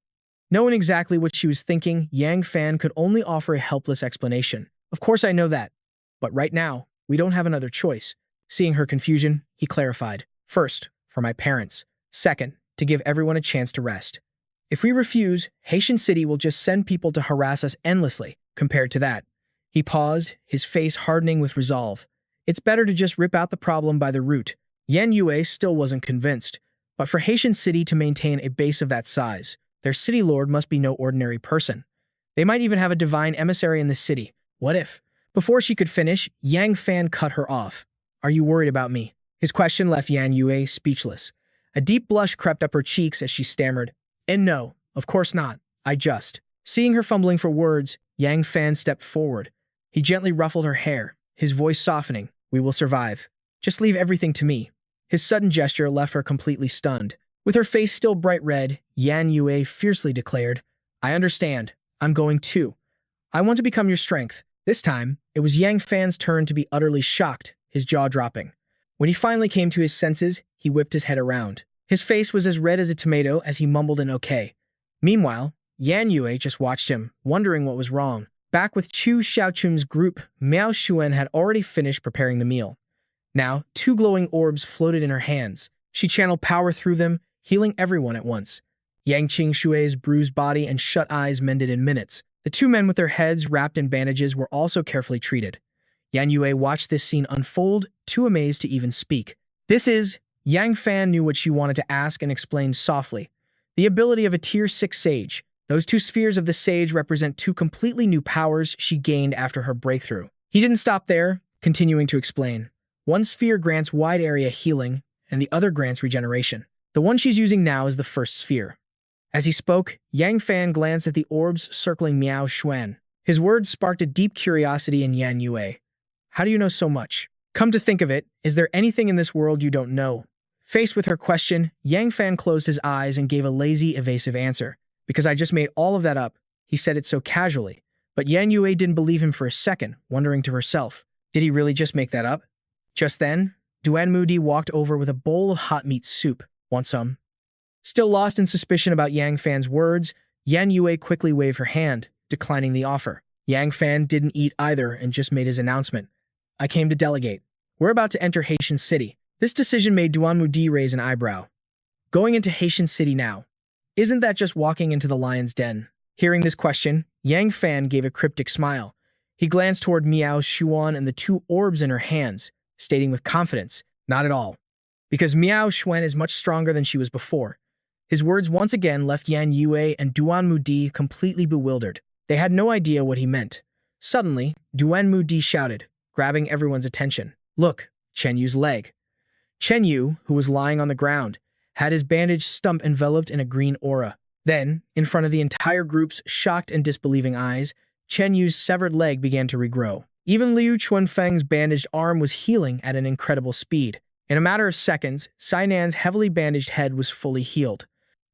Knowing exactly what she was thinking, Yang Fan could only offer a helpless explanation. Of course I know that. But right now, we don't have another choice. Seeing her confusion, he clarified. First, for my parents. Second, to give everyone a chance to rest. If we refuse, Haitian City will just send people to harass us endlessly. Compared to that, he paused, his face hardening with resolve. It's better to just rip out the problem by the root. Yan Yue still wasn't convinced. But for Haitian City to maintain a base of that size, their city lord must be no ordinary person. They might even have a divine emissary in the city. What if? Before she could finish, Yang Fan cut her off. Are you worried about me? His question left Yan Yue speechless. A deep blush crept up her cheeks as she stammered. And no, of course not. I just. Seeing her fumbling for words, Yang Fan stepped forward. He gently ruffled her hair, his voice softening. We will survive. Just leave everything to me. His sudden gesture left her completely stunned. With her face still bright red, Yan Yue fiercely declared, I understand. I'm going too. I want to become your strength. This time, it was Yang Fan's turn to be utterly shocked, his jaw dropping. When he finally came to his senses, he whipped his head around. His face was as red as a tomato as he mumbled an okay. Meanwhile, Yan Yue just watched him, wondering what was wrong. Back with Chu Xiaochun's group, Miao Xuan had already finished preparing the meal. Now, 2 glowing orbs floated in her hands. She channeled power through them, healing everyone at once. Yang Qingshui's bruised body and shut eyes mended in minutes. The 2 men with their heads wrapped in bandages were also carefully treated. Yan Yue watched this scene unfold, too amazed to even speak. This is... Yang Fan knew what she wanted to ask and explained softly. The ability of a Tier 6 sage. Those 2 spheres of the sage represent 2 completely new powers she gained after her breakthrough. He didn't stop there, continuing to explain. One sphere grants wide area healing, and the other grants regeneration. The one she's using now is the first sphere. As he spoke, Yang Fan glanced at the orbs circling Miao Xuan. His words sparked a deep curiosity in Yan Yue. How do you know so much? Come to think of it, is there anything in this world you don't know? Faced with her question, Yang Fan closed his eyes and gave a lazy, evasive answer. Because I just made all of that up, he said it so casually. But Yan Yue didn't believe him for a second, wondering to herself, did he really just make that up? Just then, Duan Mudi walked over with a bowl of hot meat soup. Want some? Still lost in suspicion about Yang Fan's words, Yan Yue quickly waved her hand, declining the offer. Yang Fan didn't eat either and just made his announcement. I came to delegate. We're about to enter Haitian City. This decision made Duan Mudi raise an eyebrow. Going into Haitian City now. Isn't that just walking into the lion's den? Hearing this question, Yang Fan gave a cryptic smile. He glanced toward Miao Xuan and the 2 orbs in her hands, stating with confidence, not at all. Because Miao Xuan is much stronger than she was before. His words once again left Yan Yue and Duan Mudi completely bewildered. They had no idea what he meant. Suddenly, Duan Mudi shouted, grabbing everyone's attention. Look, Chen Yu's leg. Chen Yu, who was lying on the ground, had his bandaged stump enveloped in a green aura. Then, in front of the entire group's shocked and disbelieving eyes, Chen Yu's severed leg began to regrow. Even Liu Chuanfeng's bandaged arm was healing at an incredible speed. In a matter of seconds, Sainan's heavily bandaged head was fully healed.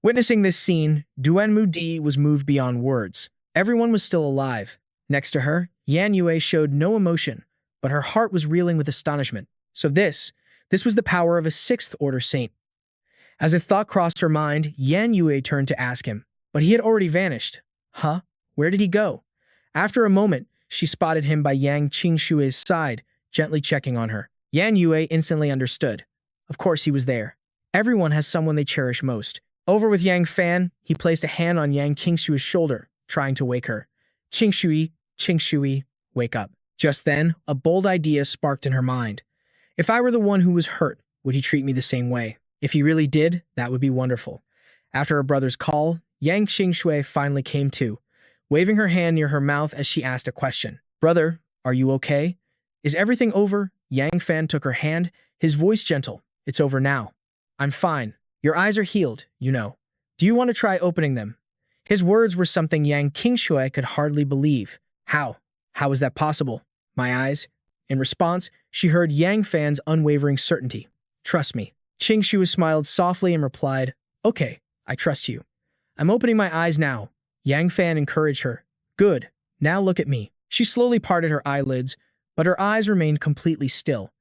Witnessing this scene, Duan Mudi was moved beyond words. Everyone was still alive. Next to her, Yan Yue showed no emotion, but her heart was reeling with astonishment. So this was the power of a 6th order saint. As a thought crossed her mind, Yan Yue turned to ask him, but he had already vanished. Huh? Where did he go? After a moment, she spotted him by Yang Qingshui's side, gently checking on her. Yan Yue instantly understood. Of course he was there. Everyone has someone they cherish most. Over with Yang Fan, he placed a hand on Yang Qingshui's shoulder, trying to wake her. Qingshui, wake up. Just then, a bold idea sparked in her mind. If I were the one who was hurt, would he treat me the same way? If he really did, that would be wonderful. After her brother's call, Yang Qingshui finally came to, waving her hand near her mouth as she asked a question. Brother, are you okay? Is everything over? Yang Fan took her hand, his voice gentle. It's over now. I'm fine. Your eyes are healed, you know. Do you want to try opening them? His words were something Yang Qingshui could hardly believe. How? How is that possible? My eyes. In response, she heard Yang Fan's unwavering certainty. Trust me. Ching Shui smiled softly and replied, Okay, I trust you. I'm opening my eyes now. Yang Fan encouraged her. Good. Now look at me. She slowly parted her eyelids, but her eyes remained completely still.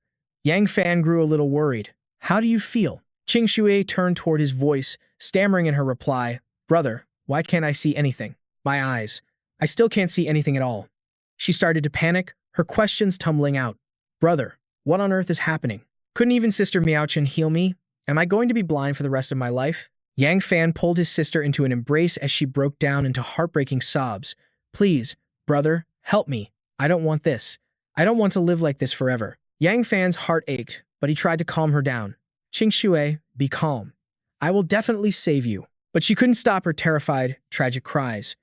Yang Fan grew a little worried. How do you feel? Ching Shui turned toward his voice, stammering in her reply, Brother, why can't I see anything? My eyes. I still can't see anything at all. She started to panic, her questions tumbling out. Brother, what on earth is happening? Couldn't even Sister Miaochen heal me? Am I going to be blind for the rest of my life? Yang Fan pulled his sister into an embrace as she broke down into heartbreaking sobs. Please, brother, help me. I don't want this. I don't want to live like this forever. Yang Fan's heart ached, but he tried to calm her down. Ching Shui, be calm. I will definitely save you. But she couldn't stop her terrified, tragic cries.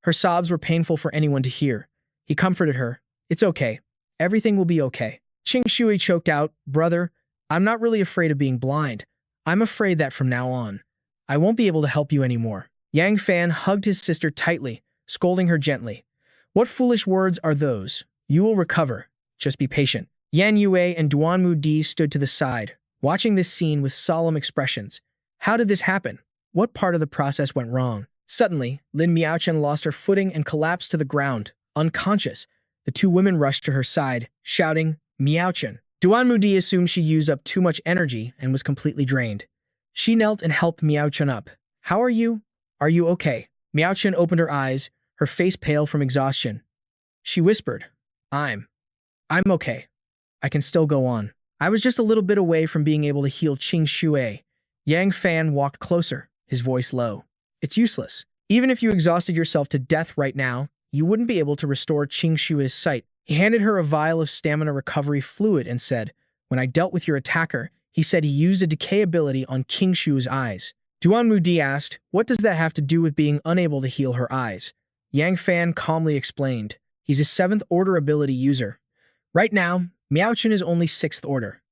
Her sobs were painful for anyone to hear. He comforted her. It's okay. Everything will be okay. Ching Shui choked out, Brother, I'm not really afraid of being blind. I'm afraid that from now on, I won't be able to help you anymore. Yang Fan hugged his sister tightly, scolding her gently. What foolish words are those? You will recover. Just be patient. Yan Yue and Duanmu Di stood to the side, watching this scene with solemn expressions. How did this happen? What part of the process went wrong? Suddenly, Lin Miaochen lost her footing and collapsed to the ground, unconscious. The two women rushed to her side, shouting, Miaochen. Duanmu Di assumed she used up too much energy and was completely drained. She knelt and helped Miaochen up. How are you? Are you okay? Miaochen opened her eyes, her face pale from exhaustion. She whispered, I'm okay. I can still go on. I was just a little bit away from being able to heal Ching Shui. Yang Fan walked closer, his voice low. It's useless. Even if you exhausted yourself to death right now, you wouldn't be able to restore Ching Shui's sight. He handed her a vial of stamina recovery fluid and said, When I dealt with your attacker, he said he used a decay ability on King Shu's eyes. Duanmu Di asked, What does that have to do with being unable to heal her eyes? Yang Fan calmly explained, He's a 7th order ability user. Right now, Miaochen is only 6th order.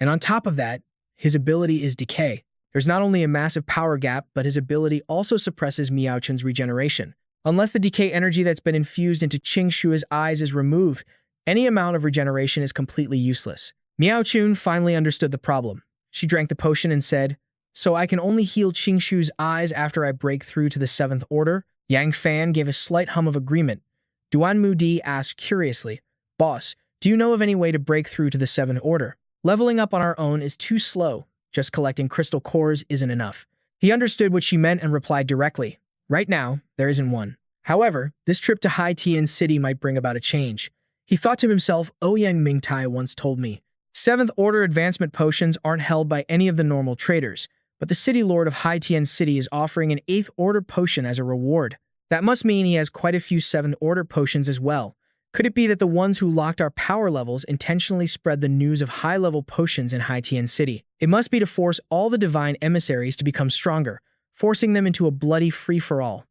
And on top of that, his ability is decay. There's not only a massive power gap, but his ability also suppresses Miaochen's regeneration. Unless the decay energy that's been infused into Ching Shu's eyes is removed, any amount of regeneration is completely useless. Miaochen finally understood the problem. She drank the potion and said, So I can only heal Ching Shu's eyes after I break through to the 7th order? Yang Fan gave a slight hum of agreement. Duanmu Di asked curiously, Boss, do you know of any way to break through to the 7th order? Leveling up on our own is too slow. Just collecting crystal cores isn't enough. He understood what she meant and replied directly, Right now, there isn't one. However, this trip to Hai Tian City might bring about a change. He thought to himself, Ouyang Mingtai once told me, 7th order advancement potions aren't held by any of the normal traders, but the city lord of Hai Tian City is offering an 8th order potion as a reward. That must mean he has quite a few 7th order potions as well. Could it be that the ones who locked our power levels intentionally spread the news of high-level potions in Hai Tian City? It must be to force all the divine emissaries to become stronger, forcing them into a bloody free-for-all.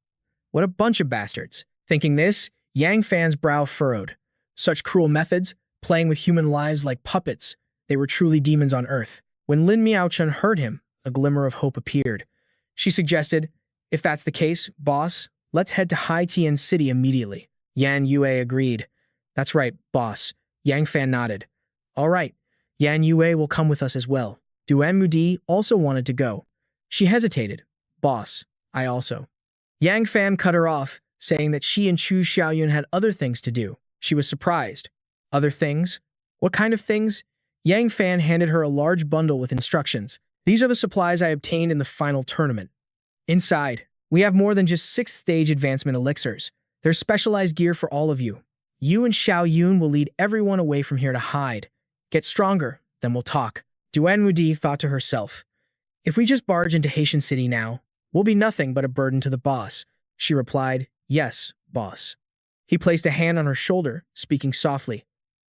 What a bunch of bastards. Thinking this, Yang Fan's brow furrowed. Such cruel methods, playing with human lives like puppets. They were truly demons on earth. When Lin Miaochen heard him, a glimmer of hope appeared. She suggested, If that's the case, boss, let's head to Hai Tian City immediately. Yan Yue agreed. That's right, boss. Yang Fan nodded. All right, Yan Yue will come with us as well. Duanmu Di also wanted to go. She hesitated. Boss, I also. Yang Fan cut her off, saying that she and Chu Xiaoyun had other things to do. She was surprised. Other things? What kind of things? Yang Fan handed her a large bundle with instructions. These are the supplies I obtained in the final tournament. Inside, we have more than just 6th-stage advancement elixirs. There's specialized gear for all of you. You and Xiaoyun will lead everyone away from here to hide. Get stronger, then we'll talk. Duanmu Di thought to herself, If we just barge into Haitian City now, we'll be nothing but a burden to the boss. She replied, Yes, boss. He placed a hand on her shoulder, speaking softly.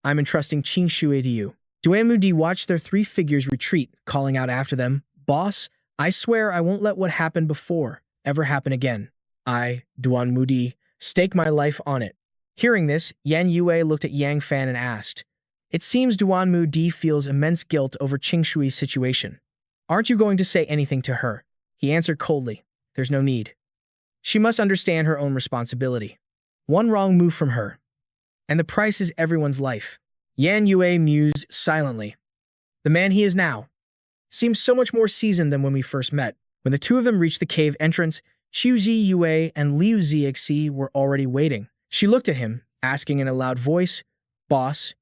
I'm entrusting Ching Shui to you. Duanmu Di watched their 3 figures retreat, calling out after them, Boss, I swear I won't let what happened before ever happen again. I, Duanmu Di, stake my life on it. Hearing this, Yan Yue looked at Yang Fan and asked, It seems Duanmu Di feels immense guilt over Ching Shui's situation. Aren't you going to say anything to her? He answered coldly, There's no need. She must understand her own responsibility. One wrong move from her, And the price is everyone's life. Yan Yue mused silently. The man he is now seems so much more seasoned than when we first met. When the two of them reached the cave entrance, Xiu Zi Yue and Liu Zixi were already waiting. She looked at him, asking in a loud voice, "Boss,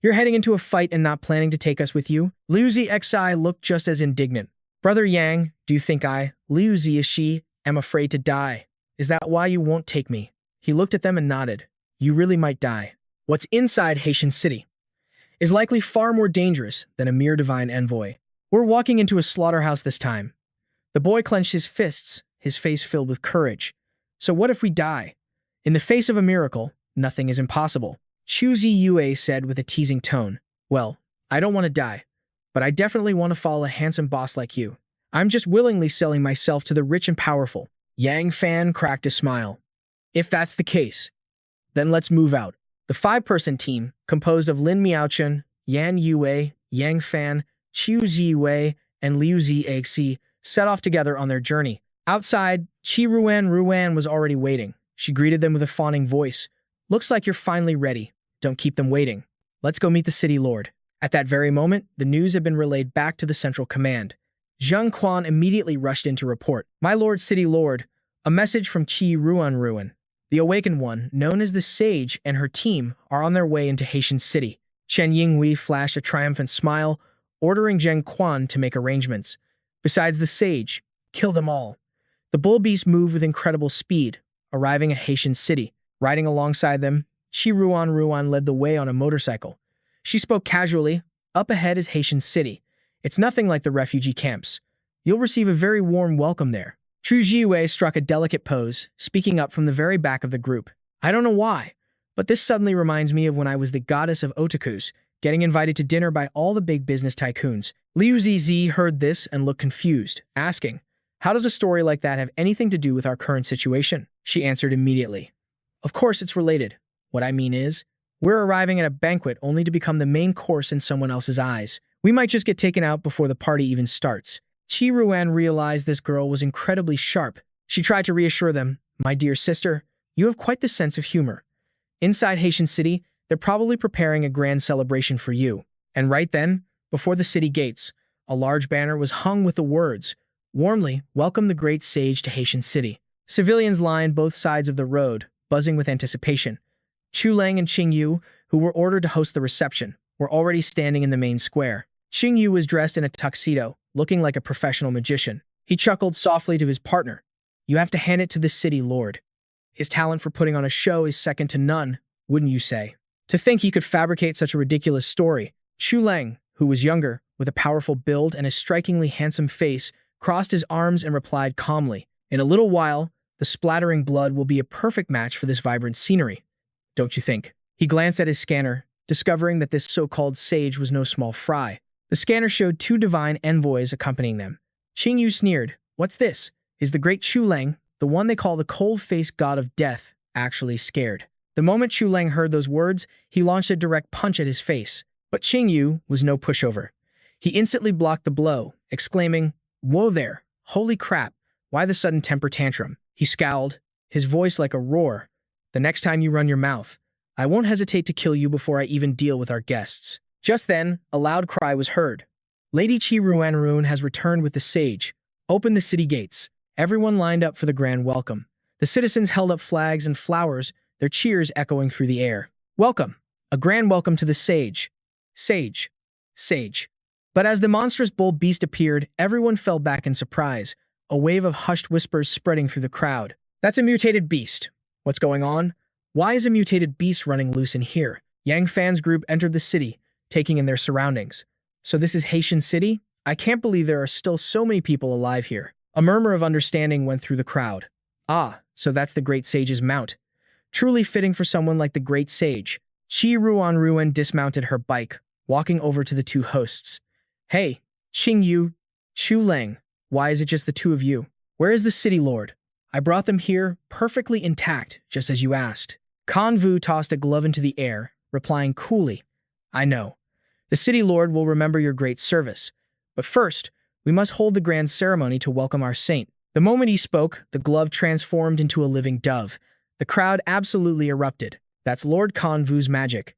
you're heading into a fight and not planning to take us with you?" Liu Zixi looked just as indignant. "Brother Yang, do you think I, Liu Zixi, am afraid to die? Is that why you won't take me?" He looked at them and nodded. "You really might die. What's inside Haitian City is likely far more dangerous than a mere divine envoy. We're walking into a slaughterhouse this time." The boy clenched his fists, his face filled with courage. "So what if we die? In the face of a miracle, nothing is impossible." Xiu Zi Yue said with a teasing tone. "Well, I don't want to die, but I definitely want to follow a handsome boss like you. I'm just willingly selling myself to the rich and powerful." Yang Fan cracked a smile. "If that's the case, then let's move out." The five-person team, composed of Lin Miaochen, Yan Yue, Yang Fan, Xiu Ziyue, and Liu Zixi, set off together on their journey. Outside, Qi Ruan was already waiting. She greeted them with a fawning voice. "Looks like you're finally ready. Don't keep them waiting. Let's go meet the city lord." At that very moment, the news had been relayed back to the central command. Zheng Quan immediately rushed in to report. "My lord, city lord, a message from Qi Ruan. The Awakened One, known as the Sage, and her team are on their way into Haitian City." Chen Yinghui flashed a triumphant smile, ordering Zheng Quan to make arrangements. "Besides the Sage, kill them all." The bull beast moved with incredible speed, arriving at Haitian City. Riding alongside them, Qi Ruan led the way on a motorcycle. She spoke casually. "Up ahead is Haitian City. It's nothing like the refugee camps. You'll receive a very warm welcome there." Chu Jiwei struck a delicate pose, speaking up from the very back of the group. "I don't know why, but this suddenly reminds me of when I was the goddess of otakus, getting invited to dinner by all the big business tycoons." Liu Zizi heard this and looked confused, asking, "How does a story like that have anything to do with our current situation?" She answered immediately, "Of course it's related. What I mean is, we're arriving at a banquet only to become the main course in someone else's eyes. We might just get taken out before the party even starts." Qi Ruan realized this girl was incredibly sharp. She tried to reassure them, "My dear sister, you have quite the sense of humor. Inside Haitian City, they're probably preparing a grand celebration for you." And right then, before the city gates, a large banner was hung with the words, "Warmly welcome the great sage to Haitian City." Civilians lined both sides of the road, buzzing with anticipation. Chu Lang and Qing Yu, who were ordered to host the reception, were already standing in the main square. Qing Yu was dressed in a tuxedo, looking like a professional magician. He chuckled softly to his partner. "You have to hand it to the city lord. His talent for putting on a show is second to none, wouldn't you say?" To think he could fabricate such a ridiculous story. Chu Lang, who was younger, with a powerful build and a strikingly handsome face, crossed his arms and replied calmly, "In a little while, the splattering blood will be a perfect match for this vibrant scenery. Don't you think?" He glanced at his scanner, discovering that this so-called sage was no small fry. The scanner showed two divine envoys accompanying them. Qing Yu sneered, "What's this? Is the great Chu Lang, the one they call the cold-faced god of death, actually scared?" The moment Chu Lang heard those words, he launched a direct punch at his face. But Qing Yu was no pushover. He instantly blocked the blow, exclaiming, "Whoa there, holy crap, why the sudden temper tantrum?" He scowled, his voice like a roar. "The next time you run your mouth, I won't hesitate to kill you before I even deal with our guests." Just then, a loud cry was heard. "Lady Qi Ruan has returned with the sage. Open the city gates." Everyone lined up for the grand welcome. The citizens held up flags and flowers, their cheers echoing through the air. "Welcome! A grand welcome to the sage! Sage! Sage!" But as the monstrous bull beast appeared, everyone fell back in surprise, a wave of hushed whispers spreading through the crowd. "That's a mutated beast. What's going on? Why is a mutated beast running loose in here?" Yang Fan's group entered the city, taking in their surroundings. "So this is Haitian City? I can't believe there are still so many people alive here." A murmur of understanding went through the crowd. "Ah, so that's the great sage's mount. Truly fitting for someone like the great sage." Qi Ruan dismounted her bike, walking over to the two hosts. "Hey, Qing Yu, Chu Lang, why is it just the two of you? Where is the city lord? I brought them here, perfectly intact, just as you asked." Kan Vu tossed a glove into the air, replying coolly, "I know. The city lord will remember your great service. But first, we must hold the grand ceremony to welcome our saint." The moment he spoke, the glove transformed into a living dove. The crowd absolutely erupted. That's Lord Kan Vu's magic.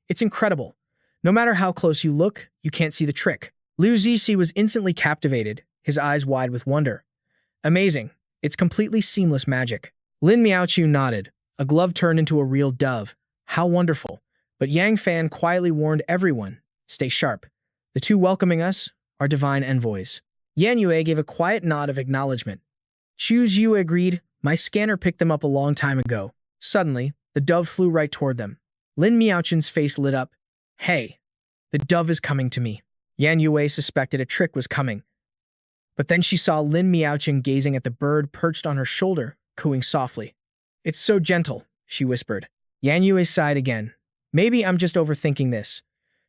It's incredible. No matter how close you look, you can't see the trick. Liu Zixi was instantly captivated, his eyes wide with wonder. Amazing. It's completely seamless magic. Lin Miaoqiu nodded. A glove turned into a real dove. How wonderful. But Yang Fan quietly warned everyone, stay sharp. The two welcoming us are divine envoys. Yan Yue gave a quiet nod of acknowledgement. Chu Zhu agreed, my scanner picked them up a long time ago. Suddenly, the dove flew right toward them. Lin Miaoqian's face lit up. Hey, the dove is coming to me. Yan Yue suspected a trick was coming. But then she saw Lin Miaoqian gazing at the bird perched on her shoulder, cooing softly. It's so gentle, she whispered. Yan Yue sighed again. Maybe I'm just overthinking this.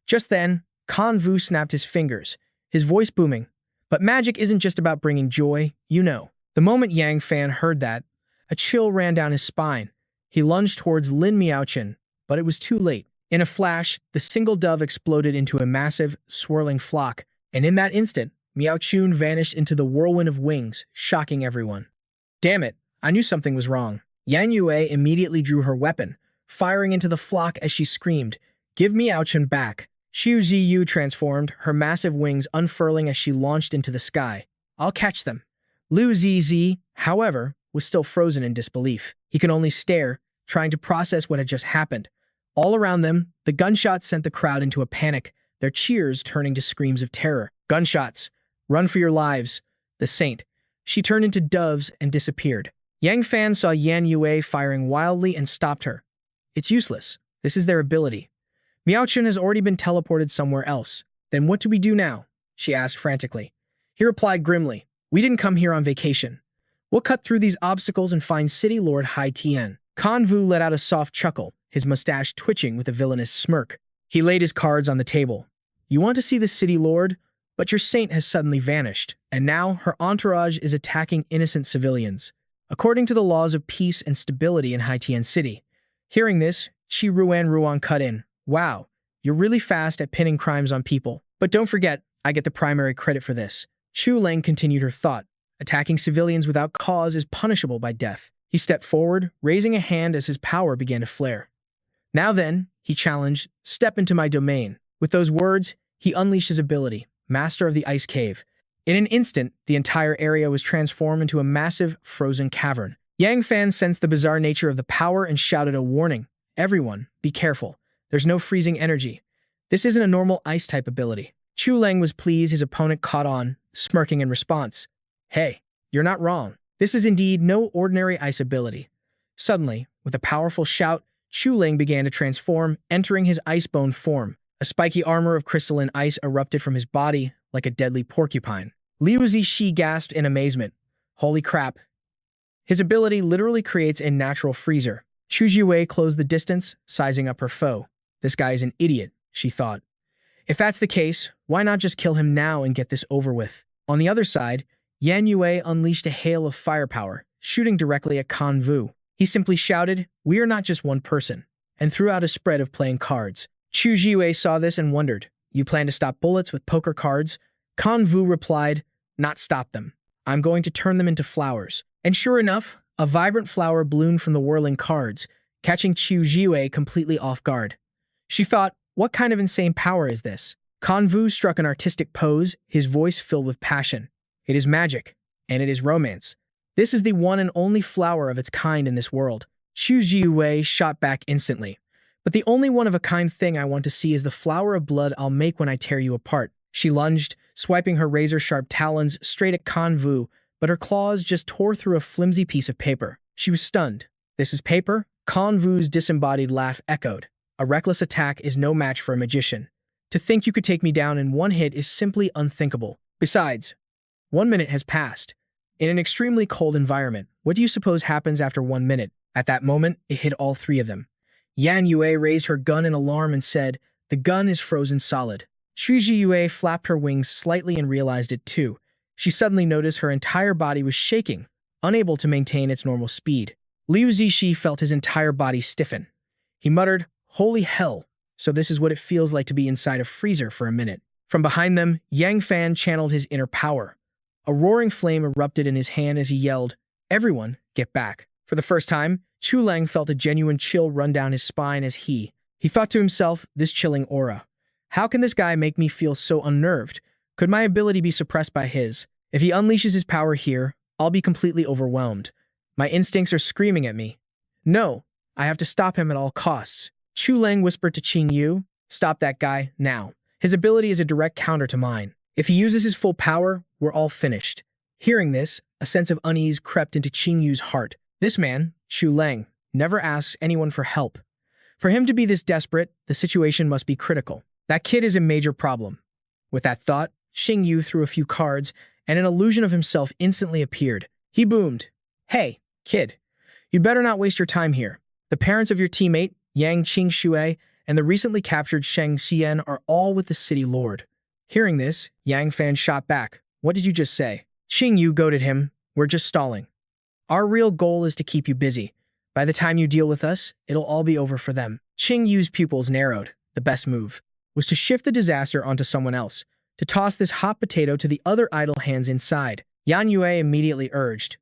Just then, Kan Vu snapped his fingers, his voice booming. But magic isn't just about bringing joy, you know. The moment Yang Fan heard that, a chill ran down his spine. He lunged towards Lin Miaoqian, but it was too late. In a flash, the single dove exploded into a massive, swirling flock, and in that instant, Miaoqian vanished into the whirlwind of wings, shocking everyone. Damn it, I knew something was wrong. Yan Yue immediately drew her weapon, firing into the flock as she screamed, Give Miaoqian back. Xiu Ziyu transformed, her massive wings unfurling as she launched into the sky. I'll catch them. Liu Zizi, however, was still frozen in disbelief. He could only stare, trying to process what had just happened. All around them, the gunshots sent the crowd into a panic, their cheers turning to screams of terror. Gunshots! Run for your lives! The saint. She turned into doves and disappeared. Yang Fan saw Yan Yue firing wildly and stopped her. It's useless. This is their ability. Miaoqian has already been teleported somewhere else. Then what do we do now? She asked frantically. He replied grimly, We didn't come here on vacation. We'll cut through these obstacles and find City Lord Hai Tian. Kan Vu let out a soft chuckle, his mustache twitching with a villainous smirk. He laid his cards on the table. You want to see the City Lord? But your saint has suddenly vanished, and now her entourage is attacking innocent civilians. According to the laws of peace and stability in Haitian City. Hearing this, Chi Ruan cut in. Wow, you're really fast at pinning crimes on people. But don't forget, I get the primary credit for this. Chu Leng continued her thought. Attacking civilians without cause is punishable by death. He stepped forward, raising a hand as his power began to flare. Now then, he challenged, step into my domain. With those words, he unleashed his ability, Master of the Ice Cave. In an instant, the entire area was transformed into a massive, frozen cavern. Yang Fan sensed the bizarre nature of the power and shouted a warning. Everyone, be careful. There's no freezing energy. This isn't a normal ice-type ability. Chu Leng was pleased his opponent caught on, smirking in response. Hey, you're not wrong. This is indeed no ordinary ice ability. Suddenly, with a powerful shout, Chu Leng began to transform, entering his ice-bone form. A spiky armor of crystalline ice erupted from his body like a deadly porcupine. Liu Zixi gasped in amazement. Holy crap. His ability literally creates a natural freezer. Chu Jiwei closed the distance, sizing up her foe. This guy is an idiot, she thought. If that's the case, why not just kill him now and get this over with? On the other side, Yan Yue unleashed a hail of firepower, shooting directly at Kan Vu. He simply shouted, We are not just one person, and threw out a spread of playing cards. Chu Jiwei saw this and wondered, You plan to stop bullets with poker cards? Kan Vu replied, Not stop them. I'm going to turn them into flowers. And sure enough, a vibrant flower bloomed from the whirling cards, catching Chu Jiwei completely off guard. She thought, what kind of insane power is this? Kan Vu struck an artistic pose, his voice filled with passion. It is magic, and it is romance. This is the one and only flower of its kind in this world. Chu Jiwei shot back instantly. But the only one-of-a-kind thing I want to see is the flower of blood I'll make when I tear you apart. She lunged, swiping her razor-sharp talons straight at Kan Vu, but her claws just tore through a flimsy piece of paper. She was stunned. This is paper? Kan Vu's disembodied laugh echoed. A reckless attack is no match for a magician. To think you could take me down in one hit is simply unthinkable. Besides, 1 minute has passed. In an extremely cold environment, what do you suppose happens after 1 minute? At that moment, it hit all three of them. Yan Yue raised her gun in alarm and said, The gun is frozen solid. Shu Yue flapped her wings slightly and realized it too. She suddenly noticed her entire body was shaking, unable to maintain its normal speed. Liu Zixi felt his entire body stiffen. He muttered, Holy hell, so this is what it feels like to be inside a freezer for a minute. From behind them, Yang Fan channeled his inner power. A roaring flame erupted in his hand as he yelled, Everyone, get back. For the first time, Chu Leng felt a genuine chill run down his spine as he thought to himself, this chilling aura. How can this guy make me feel so unnerved? Could my ability be suppressed by his? If he unleashes his power here, I'll be completely overwhelmed. My instincts are screaming at me. No, I have to stop him at all costs. Chu Leng whispered to Qing Yu, stop that guy, now. His ability is a direct counter to mine. If he uses his full power, we're all finished. Hearing this, a sense of unease crept into Qing Yu's heart. This man, Chu Leng, never asks anyone for help. For him to be this desperate, the situation must be critical. That kid is a major problem. With that thought, Qing Yu threw a few cards, and an illusion of himself instantly appeared. He boomed, "Hey, kid, you better not waste your time here. The parents of your teammate, Yang Qingxue, and the recently captured Sheng Xian are all with the city lord." Hearing this, Yang Fan shot back. What did you just say? Qing Yu goaded him. We're just stalling. Our real goal is to keep you busy. By the time you deal with us, it'll all be over for them. Qing Yu's pupils narrowed. The best move was to shift the disaster onto someone else, to toss this hot potato to the other idle hands inside. Yan Yue immediately urged,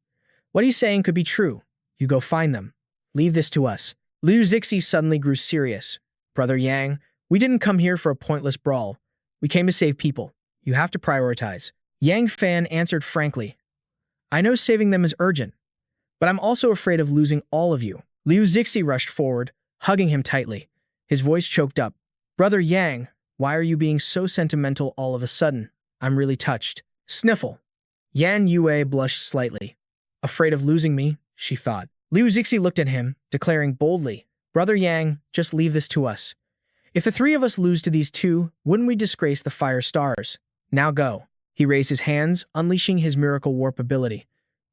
what he's saying could be true. You go find them. Leave this to us. Liu Zixi suddenly grew serious. Brother Yang, we didn't come here for a pointless brawl. We came to save people. You have to prioritize. Yang Fan answered frankly, I know saving them is urgent, but I'm also afraid of losing all of you. Liu Zixi rushed forward, hugging him tightly. His voice choked up. Brother Yang, why are you being so sentimental all of a sudden? I'm really touched. Sniffle. Yan Yue blushed slightly. Afraid of losing me, she thought. Liu Zixi looked at him, declaring boldly, Brother Yang, just leave this to us. If the three of us lose to these two, wouldn't we disgrace the Fire Stars? Now go. He raised his hands, unleashing his miracle warp ability.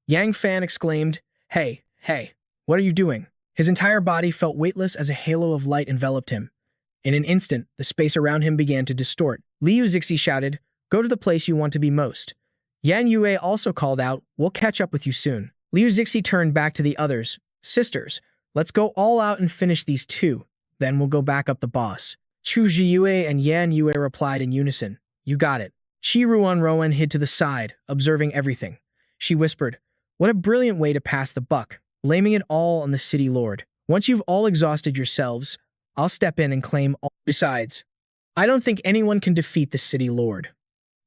Yang Fan exclaimed, Hey, what are you doing? His entire body felt weightless as a halo of light enveloped him. In an instant, the space around him began to distort. Liu Zixi shouted, Go to the place you want to be most. Yan Yue also called out, We'll catch up with you soon. Liu Zixi turned back to the others. Sisters, let's go all out and finish these two. Then we'll go back up the boss. Chu Zhiyue and Yan Yue replied in unison. You got it. Qi Ruan hid to the side, observing everything. She whispered, What a brilliant way to pass the buck, blaming it all on the city lord. Once you've all exhausted yourselves, I'll step in and claim all. Besides, I don't think anyone can defeat the city lord.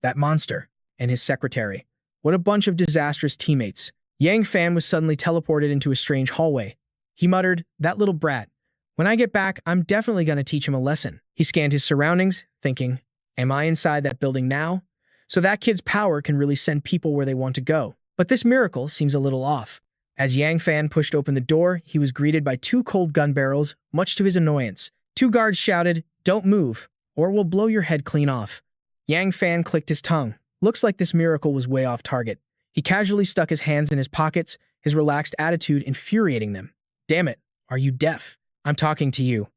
That monster and his secretary. What a bunch of disastrous teammates. Yang Fan was suddenly teleported into a strange hallway. He muttered, That little brat. When I get back, I'm definitely going to teach him a lesson. He scanned his surroundings, thinking, Am I inside that building now? So that kid's power can really send people where they want to go. But this miracle seems a little off. As Yang Fan pushed open the door, he was greeted by two cold gun barrels, much to his annoyance. Two guards shouted, Don't move, or we'll blow your head clean off. Yang Fan clicked his tongue. Looks like this miracle was way off target. He casually stuck his hands in his pockets, his relaxed attitude infuriating them. Damn it, are you deaf? I'm talking to you.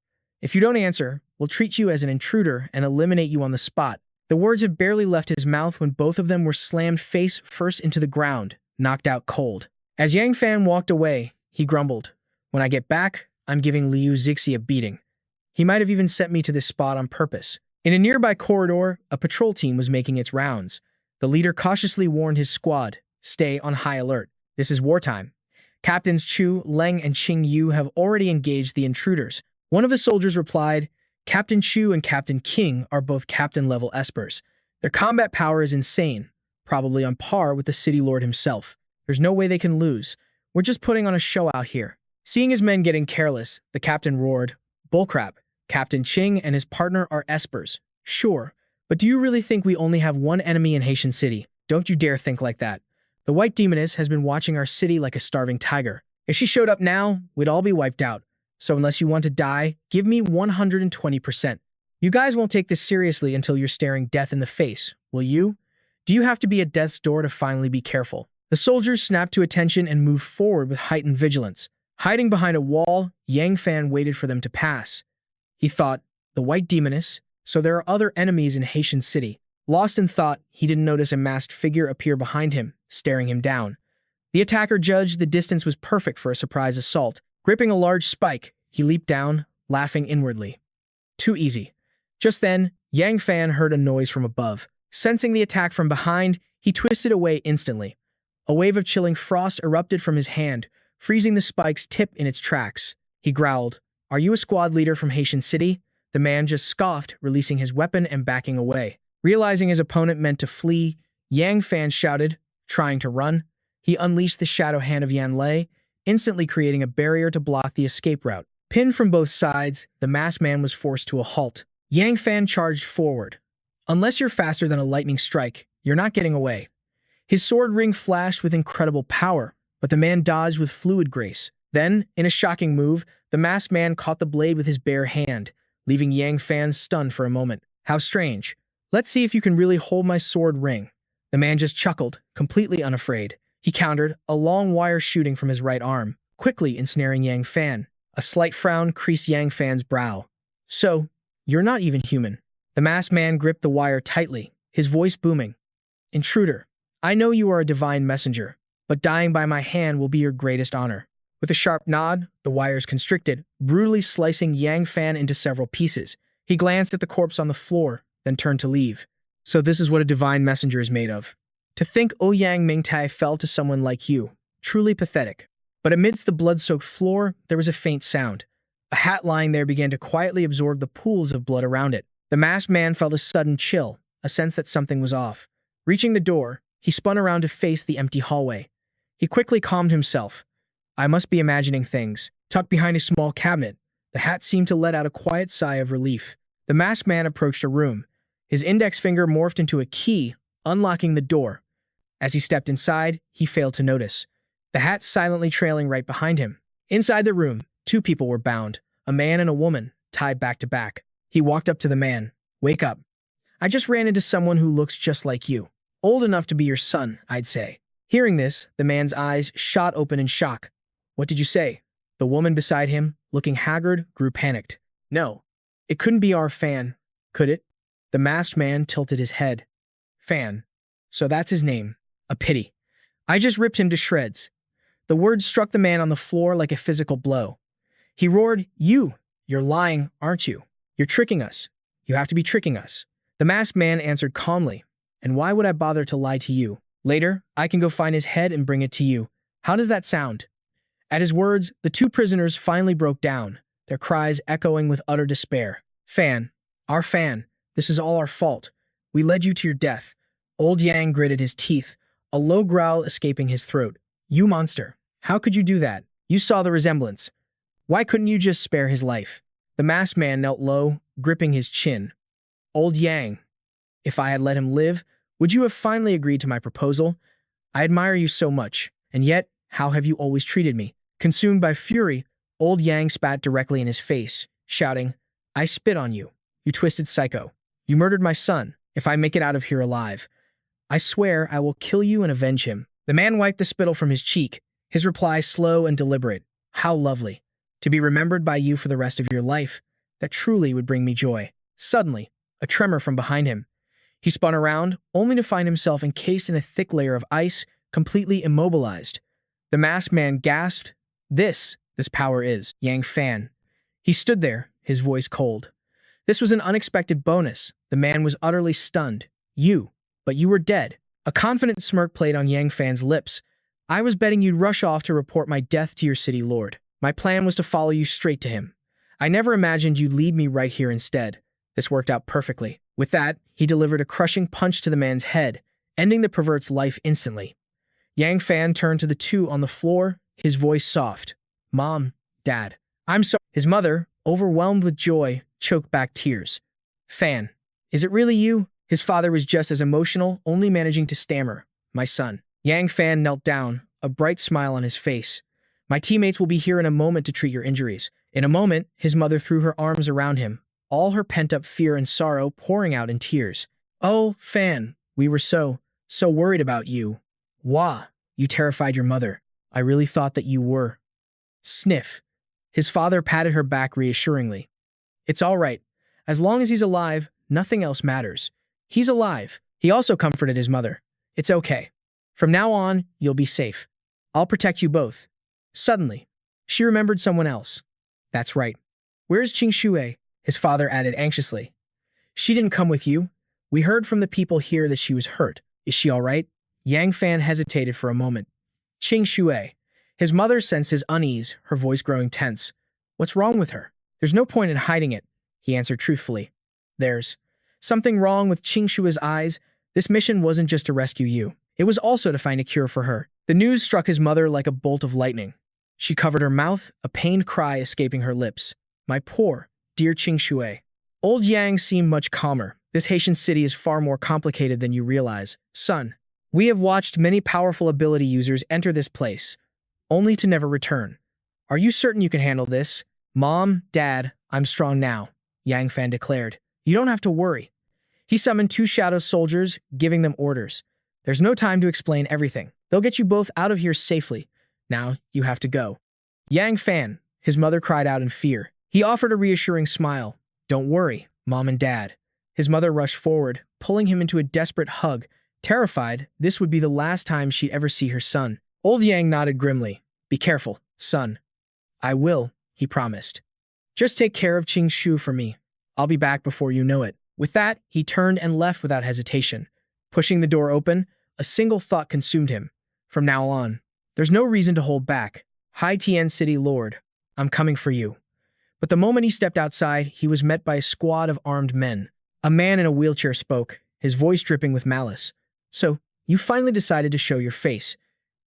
If you don't answer, we'll treat you as an intruder and eliminate you on the spot. The words had barely left his mouth when both of them were slammed face first into the ground, knocked out cold. As Yang Fan walked away, he grumbled, When I get back, I'm giving Liu Zixi a beating. He might have even sent me to this spot on purpose. In a nearby corridor, a patrol team was making its rounds. The leader cautiously warned his squad, Stay on high alert. This is wartime. Captains Chu, Leng, and Qing Yu have already engaged the intruders. One of the soldiers replied, Captain Chu and Captain King are both captain-level espers. Their combat power is insane, probably on par with the city lord himself. There's no way they can lose. We're just putting on a show out here. Seeing his men getting careless, the captain roared, Bullcrap. Captain Qing and his partner are espers. Sure, but do you really think we only have one enemy in Haitian City? Don't you dare think like that. The White Demoness has been watching our city like a starving tiger. If she showed up now, we'd all be wiped out. So unless you want to die, give me 120%. You guys won't take this seriously until you're staring death in the face, will you? Do you have to be at death's door to finally be careful? The soldiers snapped to attention and moved forward with heightened vigilance. Hiding behind a wall, Yang Fan waited for them to pass. He thought, the White Demoness, so there are other enemies in Haitian City. Lost in thought, he didn't notice a masked figure appear behind him, staring him down. The attacker judged the distance was perfect for a surprise assault. Gripping a large spike, he leaped down, laughing inwardly. Too easy. Just then, Yang Fan heard a noise from above. Sensing the attack from behind, he twisted away instantly. A wave of chilling frost erupted from his hand, freezing the spike's tip in its tracks. He growled, "Are you a squad leader from Haitian City?" The man just scoffed, releasing his weapon and backing away. Realizing his opponent meant to flee, Yang Fan shouted, trying to run. He unleashed the shadow hand of Yan Lei, instantly creating a barrier to block the escape route. Pinned from both sides, the masked man was forced to a halt. Yang Fan charged forward. "Unless you're faster than a lightning strike, you're not getting away." His sword ring flashed with incredible power, but the man dodged with fluid grace. Then, in a shocking move, the masked man caught the blade with his bare hand, leaving Yang Fan stunned for a moment. "How strange. Let's see if you can really hold my sword ring." The man just chuckled, completely unafraid. He countered, a long wire shooting from his right arm, quickly ensnaring Yang Fan. A slight frown creased Yang Fan's brow. "So, you're not even human." The masked man gripped the wire tightly, his voice booming. "Intruder, I know you are a divine messenger, but dying by my hand will be your greatest honor." With a sharp nod, the wires constricted, brutally slicing Yang Fan into several pieces. He glanced at the corpse on the floor, then turned to leave. "So this is what a divine messenger is made of. To think Ouyang Mingtai fell to someone like you. Truly pathetic." But amidst the blood-soaked floor, there was a faint sound. A hat lying there began to quietly absorb the pools of blood around it. The masked man felt a sudden chill, a sense that something was off. Reaching the door, he spun around to face the empty hallway. He quickly calmed himself. "I must be imagining things." Tucked behind a small cabinet, the hat seemed to let out a quiet sigh of relief. The masked man approached a room. His index finger morphed into a key, unlocking the door. As he stepped inside, he failed to notice the hat silently trailing right behind him. Inside the room, two people were bound, a man and a woman, tied back to back. He walked up to the man. "Wake up. I just ran into someone who looks just like you. Old enough to be your son, I'd say." Hearing this, the man's eyes shot open in shock. "What did you say?" The woman beside him, looking haggard, grew panicked. "No, it couldn't be our Fan, could it?" The masked man tilted his head. "Fan. So that's his name. A pity. I just ripped him to shreds." The words struck the man on the floor like a physical blow. He roared, You're lying, aren't you? You're tricking us. You have to be tricking us." The masked man answered calmly, "And why would I bother to lie to you? Later, I can go find his head and bring it to you. How does that sound?" At his words, the two prisoners finally broke down, their cries echoing with utter despair. "Fan, our Fan, this is all our fault. We led you to your death." Old Yang gritted his teeth, a low growl escaping his throat. "You monster. How could you do that? You saw the resemblance. Why couldn't you just spare his life?" The masked man knelt low, gripping his chin. "Old Yang, if I had let him live, would you have finally agreed to my proposal? I admire you so much, and yet, how have you always treated me?" Consumed by fury, Old Yang spat directly in his face, shouting, "I spit on you, you twisted psycho. You murdered my son. If I make it out of here alive, I swear I will kill you and avenge him." The man wiped the spittle from his cheek, his reply slow and deliberate. "How lovely. To be remembered by you for the rest of your life. That truly would bring me joy." Suddenly, a tremor from behind him. He spun around, only to find himself encased in a thick layer of ice, completely immobilized. The masked man gasped, This power is Yang Fan." He stood there, his voice cold. This was an unexpected bonus. The man was utterly stunned. But you were dead." A confident smirk played on Yang Fan's lips. "I was betting you'd rush off to report my death to your city lord. My plan was to follow you straight to him. I never imagined you'd lead me right here instead. This worked out perfectly." With that, he delivered a crushing punch to the man's head, ending the pervert's life instantly. Yang Fan turned to the two on the floor, his voice soft. "Mom, Dad, I'm sorry." His mother, overwhelmed with joy, choked back tears. "Fan, is it really you?" His father was just as emotional, only managing to stammer, "My son." Yang Fan knelt down, a bright smile on his face. "My teammates will be here in a moment to treat your injuries." In a moment, his mother threw her arms around him, all her pent-up fear and sorrow pouring out in tears. "Oh, Fan, we were so worried about you. Wah, you terrified your mother. I really thought that you were." Sniff. His father patted her back reassuringly. "It's all right. As long as he's alive, nothing else matters. He's alive." He also comforted his mother. "It's okay. From now on, you'll be safe. I'll protect you both." Suddenly, she remembered someone else. "That's right. Where's Qing Shui?" His father added anxiously. "She didn't come with you. We heard from the people here that she was hurt. Is she all right?" Yang Fan hesitated for a moment. "Qing Shui. His mother sensed his unease, her voice growing tense. What's wrong with her? There's no point in hiding it, he answered truthfully. There's something wrong with Qingshua's eyes. This mission wasn't just to rescue you. It was also to find a cure for her. The news struck his mother like a bolt of lightning. She covered her mouth, a pained cry escaping her lips. My poor, dear Qingxue. Old Yang seemed much calmer. This Haitian city is far more complicated than you realize. Son, we have watched many powerful ability users enter this place, only to never return. Are you certain you can handle this? Mom, Dad, I'm strong now, Yang Fan declared. You don't have to worry. He summoned 2 shadow soldiers, giving them orders. There's no time to explain everything. They'll get you both out of here safely. Now, you have to go. Yang Fan, his mother cried out in fear. He offered a reassuring smile. Don't worry, Mom and Dad. His mother rushed forward, pulling him into a desperate hug, terrified this would be the last time she'd ever see her son. Old Yang nodded grimly. Be careful, son. I will, he promised. Just take care of Qingshu for me. I'll be back before you know it. With that, he turned and left without hesitation. Pushing the door open, a single thought consumed him. From now on, there's no reason to hold back. Hai Tian City Lord, I'm coming for you. But the moment he stepped outside, he was met by a squad of armed men. A man in a wheelchair spoke, his voice dripping with malice. So, you finally decided to show your face.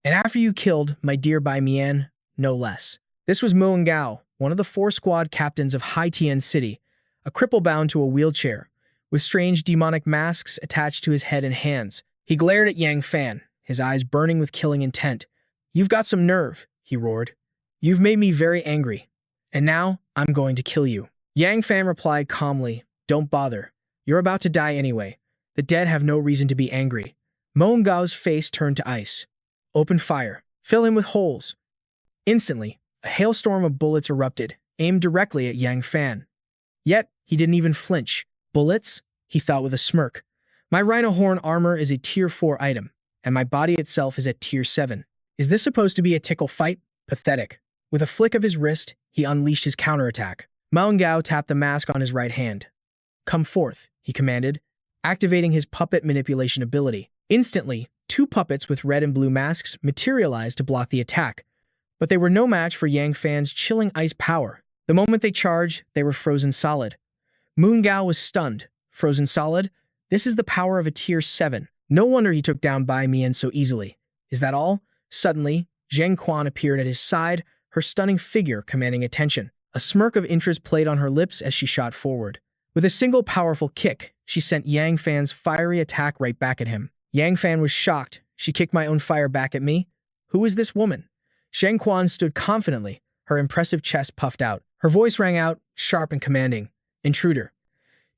And after you killed my dear Bai Mian, no less. This was Muang Gao, one of the 4 squad captains of Hai Tian City, a cripple bound to a wheelchair, with strange demonic masks attached to his head and hands. He glared at Yang Fan, his eyes burning with killing intent. You've got some nerve, he roared. You've made me very angry. And now, I'm going to kill you. Yang Fan replied calmly, Don't bother. You're about to die anyway. The dead have no reason to be angry. Muang Gao's face turned to ice. Open fire. Fill him with holes. Instantly, a hailstorm of bullets erupted, aimed directly at Yang Fan. Yet, he didn't even flinch. Bullets? He thought with a smirk. My rhino horn armor is a tier 4 item, and my body itself is at tier 7. Is this supposed to be a tickle fight? Pathetic. With a flick of his wrist, he unleashed his counterattack. Muang Gao tapped the mask on his right hand. Come forth, he commanded, activating his puppet manipulation ability. Instantly, 2 puppets with red and blue masks materialized to block the attack, but they were no match for Yang Fan's chilling ice power. The moment they charged, they were frozen solid. Muang Gao was stunned. Frozen solid? This is the power of a tier 7. No wonder he took down Bai Mian so easily. Is that all? Suddenly, Zheng Quan appeared at his side, her stunning figure commanding attention. A smirk of interest played on her lips as she shot forward. With a single powerful kick, she sent Yang Fan's fiery attack right back at him. Yang Fan was shocked. She kicked my own fire back at me? Who is this woman? Zheng Quan stood confidently, her impressive chest puffed out. Her voice rang out, sharp and commanding. Intruder.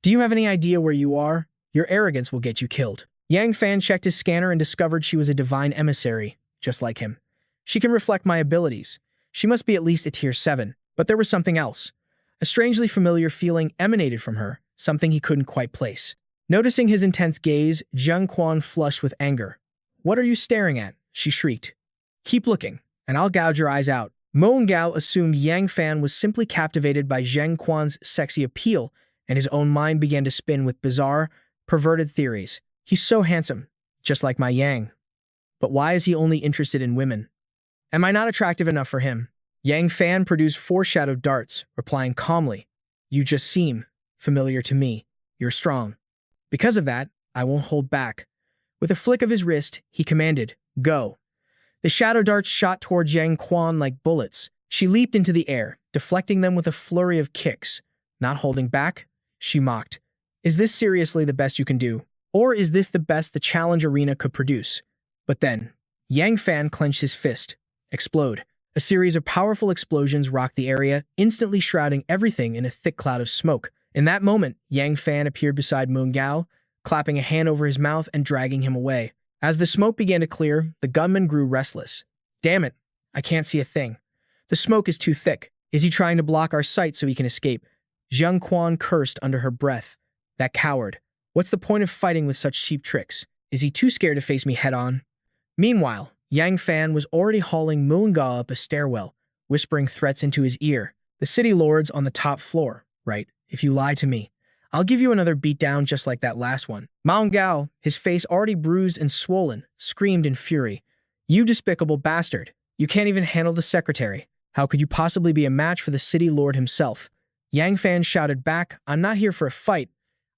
Do you have any idea where you are? Your arrogance will get you killed. Yang Fan checked his scanner and discovered she was a divine emissary, just like him. She can reflect my abilities. She must be at least a tier 7. But there was something else. A strangely familiar feeling emanated from her, something he couldn't quite place. Noticing his intense gaze, Zheng Quan flushed with anger. What are you staring at? She shrieked. Keep looking, and I'll gouge your eyes out. Muang Gao assumed Yang Fan was simply captivated by Zheng Quan's sexy appeal, and his own mind began to spin with bizarre, perverted theories. He's so handsome, just like my Yang. But why is he only interested in women? Am I not attractive enough for him? Yang Fan produced 4 shadowed darts, replying calmly, You just seem familiar to me. You're strong. Because of that, I won't hold back. With a flick of his wrist, he commanded, Go. The shadow darts shot toward Zheng Quan like bullets. She leaped into the air, deflecting them with a flurry of kicks. Not holding back, she mocked. Is this seriously the best you can do? Or is this the best the challenge arena could produce? But then, Yang Fan clenched his fist. Explode. A series of powerful explosions rocked the area, instantly shrouding everything in a thick cloud of smoke. In that moment, Yang Fan appeared beside Muang Gao, clapping a hand over his mouth and dragging him away. As the smoke began to clear, the gunman grew restless. Damn it, I can't see a thing. The smoke is too thick. Is he trying to block our sight so he can escape? Zheng Quan cursed under her breath. That coward. What's the point of fighting with such cheap tricks? Is he too scared to face me head-on? Meanwhile, Yang Fan was already hauling Muang Gao up a stairwell, whispering threats into his ear. The city lord's on the top floor, right? If you lie to me, I'll give you another beatdown just like that last one. Muang Gao, his face already bruised and swollen, screamed in fury. You despicable bastard. You can't even handle the secretary. How could you possibly be a match for the city lord himself? Yang Fan shouted back, I'm not here for a fight.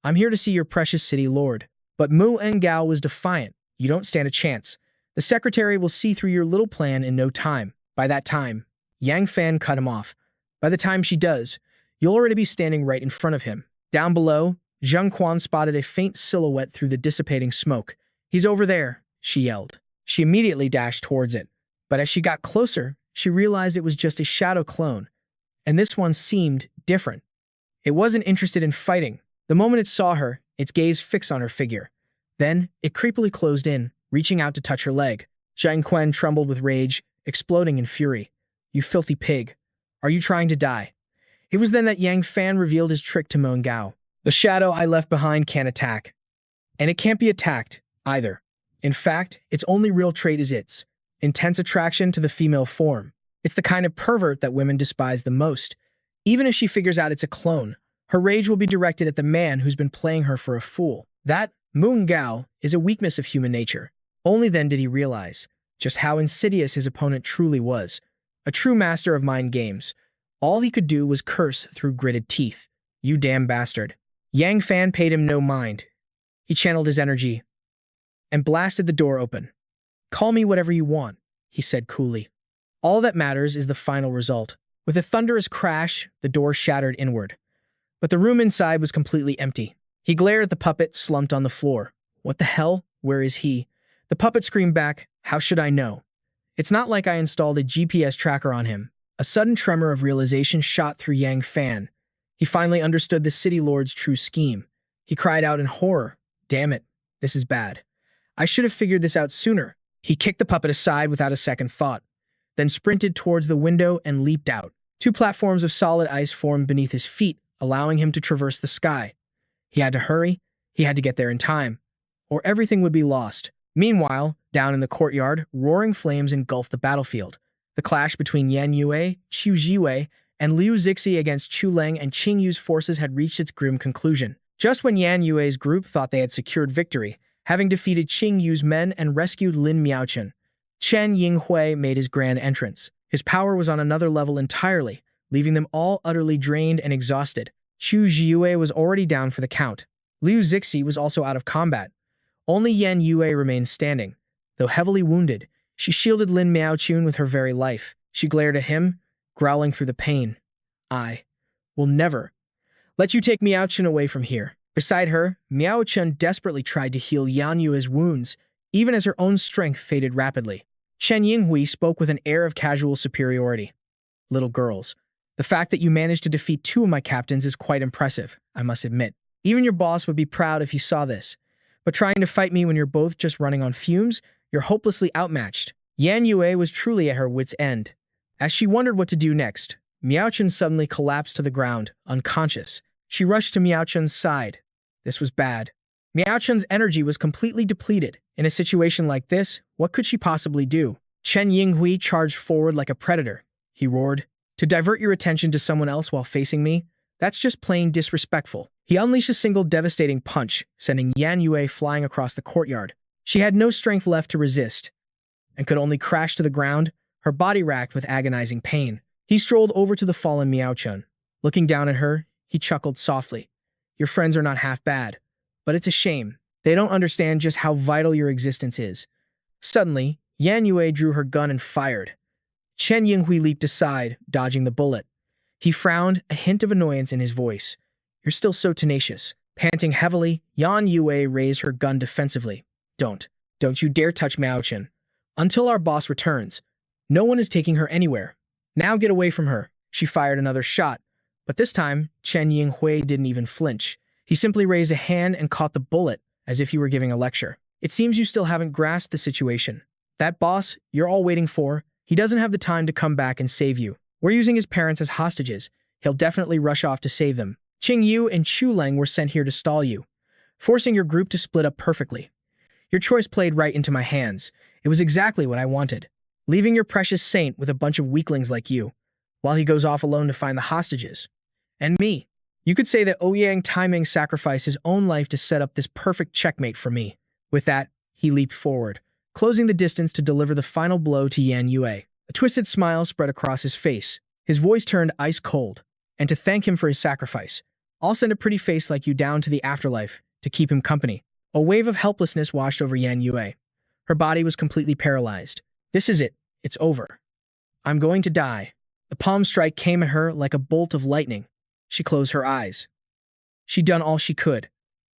I'm here to see your precious city lord. But Mu Engao was defiant. You don't stand a chance. The secretary will see through your little plan in no time. By that time, Yang Fan cut him off. By the time she does, you'll already be standing right in front of him. Down below, Zheng Quan spotted a faint silhouette through the dissipating smoke. He's over there, she yelled. She immediately dashed towards it. But as she got closer, she realized it was just a shadow clone. And this one seemed different. It wasn't interested in fighting. The moment it saw her, its gaze fixed on her figure. Then, it creepily closed in, reaching out to touch her leg. Zhang Quan trembled with rage, exploding in fury. You filthy pig. Are you trying to die? It was then that Yang Fan revealed his trick to Mo Engao. The shadow I left behind can't attack. And it can't be attacked, either. In fact, its only real trait is its intense attraction to the female form. It's the kind of pervert that women despise the most. Even if she figures out it's a clone, her rage will be directed at the man who's been playing her for a fool. That, Mo Engao, is a weakness of human nature. Only then did he realize just how insidious his opponent truly was. A true master of mind games. All he could do was curse through gritted teeth. You damn bastard. Yang Fan paid him no mind. He channeled his energy and blasted the door open. Call me whatever you want, he said coolly. All that matters is the final result. With a thunderous crash, the door shattered inward. But the room inside was completely empty. He glared at the puppet slumped on the floor. What the hell? Where is he? The puppet screamed back, how should I know? It's not like I installed a GPS tracker on him. A sudden tremor of realization shot through Yang Fan. He finally understood the city lord's true scheme. He cried out in horror. Damn it, this is bad. I should have figured this out sooner. He kicked the puppet aside without a second thought, then sprinted towards the window and leaped out. 2 platforms of solid ice formed beneath his feet, allowing him to traverse the sky. He had to hurry. He had to get there in time, or everything would be lost. Meanwhile, down in the courtyard, roaring flames engulfed the battlefield. The clash between Yan Yue, Qiu Jiwei, and Liu Zixi against Chu Leng and Qing Yu's forces had reached its grim conclusion. Just when Yan Yue's group thought they had secured victory, having defeated Qing Yu's men and rescued Lin Miaochen, Chen Yinghui made his grand entrance. His power was on another level entirely, leaving them all utterly drained and exhausted. Chu Jiwei was already down for the count. Liu Zixi was also out of combat. Only Yan Yue remained standing. Though heavily wounded, she shielded Lin Miaochun with her very life. She glared at him, growling through the pain. I will never let you take Miaochun away from here. Beside her, Miaochun desperately tried to heal Yan Yue's wounds, even as her own strength faded rapidly. Chen Yinghui spoke with an air of casual superiority. Little girls, the fact that you managed to defeat 2 of my captains is quite impressive, I must admit. Even your boss would be proud if he saw this. But trying to fight me when you're both just running on fumes, you're hopelessly outmatched. Yan Yue was truly at her wit's end. As she wondered what to do next, Miaochun suddenly collapsed to the ground, unconscious. She rushed to Miaochun's side. This was bad. Miaochun's energy was completely depleted. In a situation like this, what could she possibly do? Chen Yinghui charged forward like a predator. He roared, to divert your attention to someone else while facing me? That's just plain disrespectful. He unleashed a single devastating punch, sending Yan Yue flying across the courtyard. She had no strength left to resist, and could only crash to the ground, her body racked with agonizing pain. He strolled over to the fallen Miaochun. Looking down at her, he chuckled softly. Your friends are not half bad, but it's a shame. They don't understand just how vital your existence is. Suddenly, Yan Yue drew her gun and fired. Chen Yinghui leaped aside, dodging the bullet. He frowned, a hint of annoyance in his voice. You're still so tenacious. Panting heavily, Yan Yue raised her gun defensively. Don't you dare touch Miaochun. Until our boss returns. No one is taking her anywhere. Now get away from her. She fired another shot. But this time, Chen Yinghui didn't even flinch. He simply raised a hand and caught the bullet, as if he were giving a lecture. It seems you still haven't grasped the situation. That boss you're all waiting for, he doesn't have the time to come back and save you. We're using his parents as hostages. He'll definitely rush off to save them. Qing Yu and Chu Leng were sent here to stall you, forcing your group to split up perfectly. Your choice played right into my hands. It was exactly what I wanted. Leaving your precious saint with a bunch of weaklings like you, while he goes off alone to find the hostages. And me. You could say that Ouyang Taiming sacrificed his own life to set up this perfect checkmate for me. With that, he leaped forward, closing the distance to deliver the final blow to Yan Yue. A twisted smile spread across his face. His voice turned ice cold. And to thank him for his sacrifice, I'll send a pretty face like you down to the afterlife to keep him company. A wave of helplessness washed over Yan Yue. Her body was completely paralyzed. This is it. It's over. I'm going to die. The palm strike came at her like a bolt of lightning. She closed her eyes. She'd done all she could.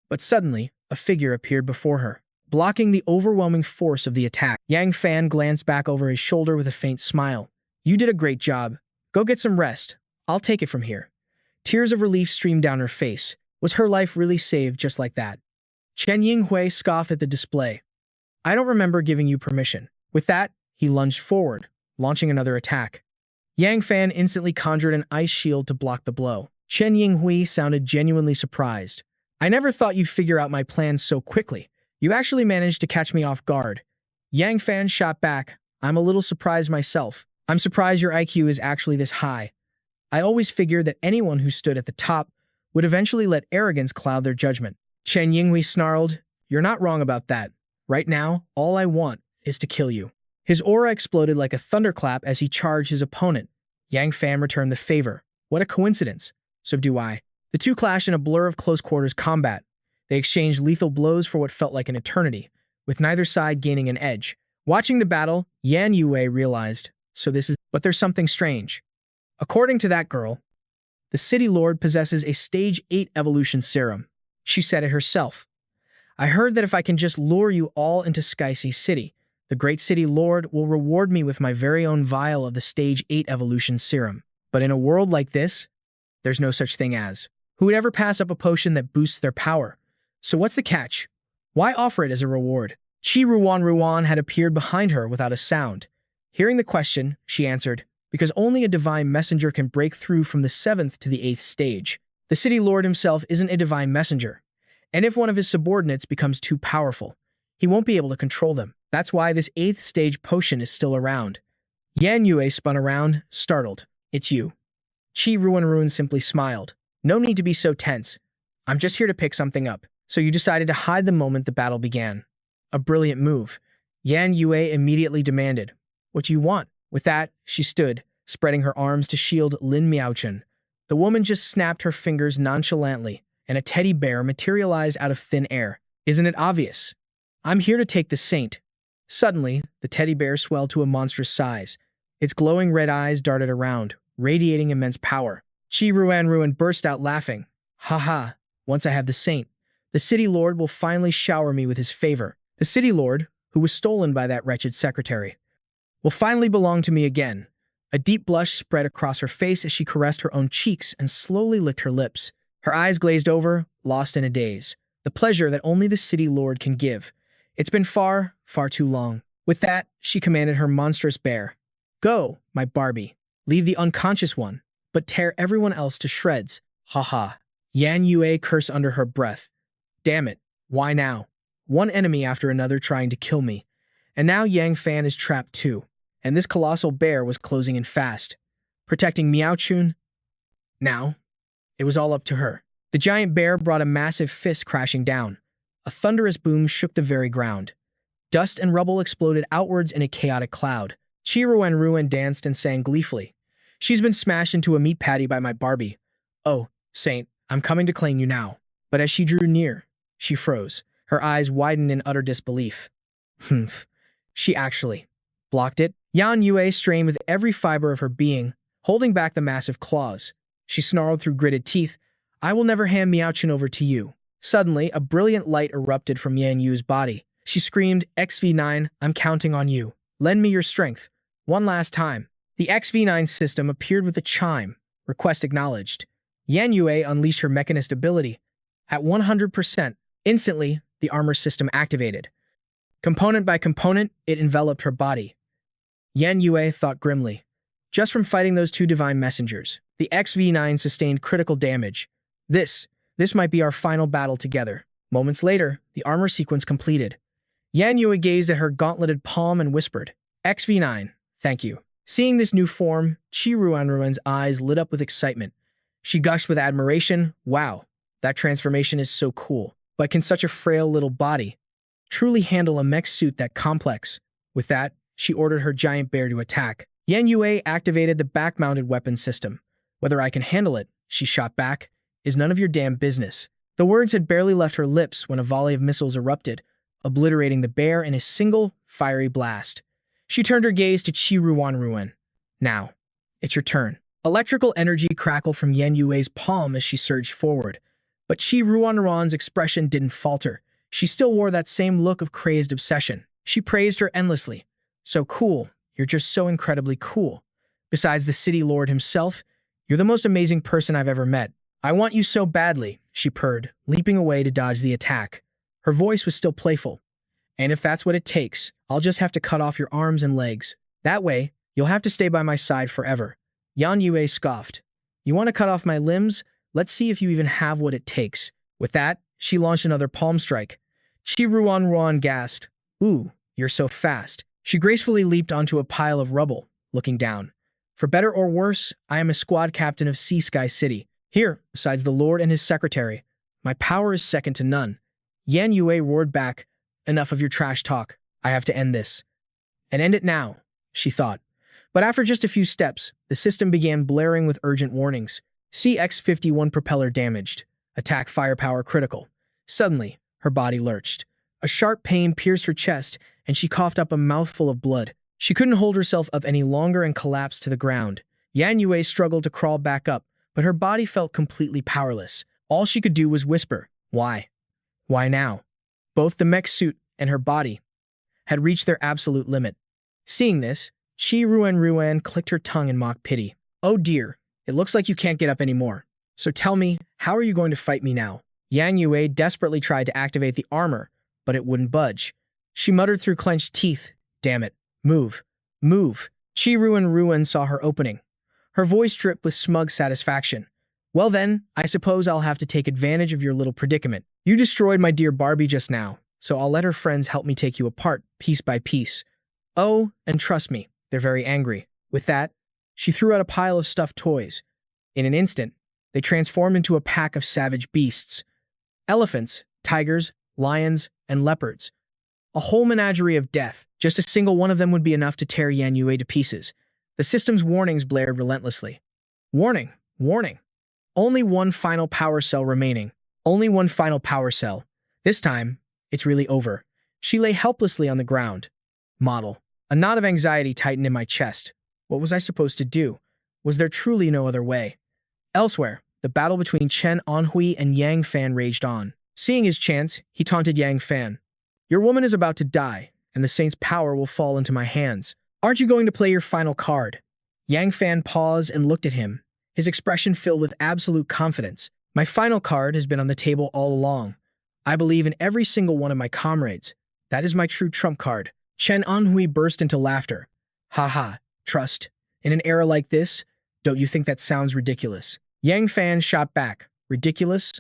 But suddenly, a figure appeared before her, blocking the overwhelming force of the attack. Yang Fan glanced back over his shoulder with a faint smile. You did a great job. Go get some rest. I'll take it from here. Tears of relief streamed down her face. Was her life really saved just like that? Chen Yinghui scoffed at the display. I don't remember giving you permission. With that, he lunged forward, launching another attack. Yang Fan instantly conjured an ice shield to block the blow. Chen Yinghui sounded genuinely surprised. I never thought you'd figure out my plans so quickly. You actually managed to catch me off guard. Yang Fan shot back. I'm a little surprised myself. I'm surprised your IQ is actually this high. I always figured that anyone who stood at the top would eventually let arrogance cloud their judgment. Chen Yinghui snarled, You're not wrong about that. Right now, all I want is to kill you. His aura exploded like a thunderclap as he charged his opponent. Yang Fan returned the favor. What a coincidence. So do I. The two clashed in a blur of close-quarters combat. They exchanged lethal blows for what felt like an eternity, with neither side gaining an edge. Watching the battle, Yan Yue realized, but there's something strange. According to that girl, the City Lord possesses a Stage 8 evolution serum. She said it herself. I heard that if I can just lure you all into Skycea City, the Great City Lord will reward me with my very own vial of the Stage 8 evolution serum. But in a world like this, there's no such thing as. Who would ever pass up a potion that boosts their power? So what's the catch? Why offer it as a reward? Chi Ruan had appeared behind her without a sound. Hearing the question, she answered, because only a divine messenger can break through from the 7th to the 8th stage. The City Lord himself isn't a divine messenger, and if one of his subordinates becomes too powerful, he won't be able to control them. That's why this 8th stage potion is still around. Yan Yue spun around, startled. It's you. Chi Ruan simply smiled. No need to be so tense. I'm just here to pick something up. So you decided to hide the moment the battle began. A brilliant move. Yan Yue immediately demanded, What do you want? With that, she stood, spreading her arms to shield Lin Miaochen. The woman just snapped her fingers nonchalantly, and a teddy bear materialized out of thin air. Isn't it obvious? I'm here to take the saint. Suddenly, the teddy bear swelled to a monstrous size. Its glowing red eyes darted around, radiating immense power. Chi Ruan burst out laughing. Ha ha, once I have the saint, the City Lord will finally shower me with his favor. The City Lord, who was stolen by that wretched secretary, will finally belong to me again. A deep blush spread across her face as she caressed her own cheeks and slowly licked her lips. Her eyes glazed over, lost in a daze. The pleasure that only the City Lord can give. It's been far, far too long. With that, she commanded her monstrous bear. Go, my Barbie. Leave the unconscious one, but tear everyone else to shreds. Ha ha. Yan Yue cursed under her breath. Damn it, why now? One enemy after another trying to kill me. And now Yang Fan is trapped too. And this colossal bear was closing in fast. Protecting Miaochun? Now, it was all up to her. The giant bear brought a massive fist crashing down. A thunderous boom shook the very ground. Dust and rubble exploded outwards in a chaotic cloud. Chi Ruan danced and sang gleefully. She's been smashed into a meat patty by my Barbie. Oh, Saint, I'm coming to claim you now. But as she drew near, she froze. Her eyes widened in utter disbelief. Humph. She actually blocked it. Yan Yue strained with every fiber of her being, holding back the massive claws. She snarled through gritted teeth, I will never hand Miaochun over to you. Suddenly, a brilliant light erupted from Yan Yu's body. She screamed, XV9, I'm counting on you. Lend me your strength. One last time. The XV9 system appeared with a chime. Request acknowledged. Yan Yue unleashed her mechanist ability. At 100%, instantly, the armor system activated. Component by component, it enveloped her body. Yan Yue thought grimly. Just from fighting those two divine messengers, the XV9 sustained critical damage. This might be our final battle together. Moments later, the armor sequence completed. Yan Yue gazed at her gauntleted palm and whispered, XV9, thank you. Seeing this new form, Chi Ruan's eyes lit up with excitement. She gushed with admiration. Wow, that transformation is so cool. But can such a frail little body truly handle a mech suit that complex? With that, she ordered her giant bear to attack. Yan Yue activated the back-mounted weapon system. Whether I can handle it, she shot back, is none of your damn business. The words had barely left her lips when a volley of missiles erupted, obliterating the bear in a single, fiery blast. She turned her gaze to Chi Ruan Ruan. Now, it's your turn. Electrical energy crackled from Yan Yue's palm as she surged forward. But Chi Ruan Ruan's expression didn't falter. She still wore that same look of crazed obsession. She praised her endlessly. So cool. You're just so incredibly cool. Besides the city lord himself, you're the most amazing person I've ever met. I want you so badly, she purred, leaping away to dodge the attack. Her voice was still playful. And if that's what it takes, I'll just have to cut off your arms and legs. That way, you'll have to stay by my side forever. Yan Yue scoffed. You want to cut off my limbs? Let's see if you even have what it takes. With that, she launched another palm strike. Chi Ruan Ruan gasped. Ooh, you're so fast. She gracefully leaped onto a pile of rubble, looking down. For better or worse, I am a squad captain of Sea Sky City. Here, besides the Lord and his secretary, my power is second to none. Yan Yue roared back, enough of your trash talk. I have to end this. And end it now, she thought. But after just a few steps, the system began blaring with urgent warnings. CX-51 propeller damaged. Attack firepower critical. Suddenly, her body lurched. A sharp pain pierced her chest, and she coughed up a mouthful of blood. She couldn't hold herself up any longer and collapsed to the ground. Yan Yue struggled to crawl back up, but her body felt completely powerless. All she could do was whisper, why? Why now? Both the mech suit and her body had reached their absolute limit. Seeing this, Chi Ruan Ruan clicked her tongue in mock pity. Oh dear, it looks like you can't get up anymore. So tell me, how are you going to fight me now? Yan Yue desperately tried to activate the armor, but it wouldn't budge. She muttered through clenched teeth, damn it, move, move. Chi Ruan Ruan saw her opening. Her voice dripped with smug satisfaction. Well then, I suppose I'll have to take advantage of your little predicament. You destroyed my dear Barbie just now, so I'll let her friends help me take you apart, piece by piece. Oh, and trust me, they're very angry. With that, she threw out a pile of stuffed toys. In an instant, they transformed into a pack of savage beasts. Elephants, tigers, lions, and leopards. A whole menagerie of death. Just a single one of them would be enough to tear Yan Yue to pieces. The system's warnings blared relentlessly. Warning, warning. Only one final power cell remaining. Only one final power cell. This time, it's really over. She lay helplessly on the ground. Model. A knot of anxiety tightened in my chest. What was I supposed to do? Was there truly no other way? Elsewhere, the battle between Chen Anhui and Yang Fan raged on. Seeing his chance, he taunted Yang Fan. Your woman is about to die, and the saint's power will fall into my hands. Aren't you going to play your final card? Yang Fan paused and looked at him, his expression filled with absolute confidence. My final card has been on the table all along. I believe in every single one of my comrades. That is my true trump card. Chen Anhui burst into laughter. Ha ha, trust. In an era like this, don't you think that sounds ridiculous? Yang Fan shot back. Ridiculous?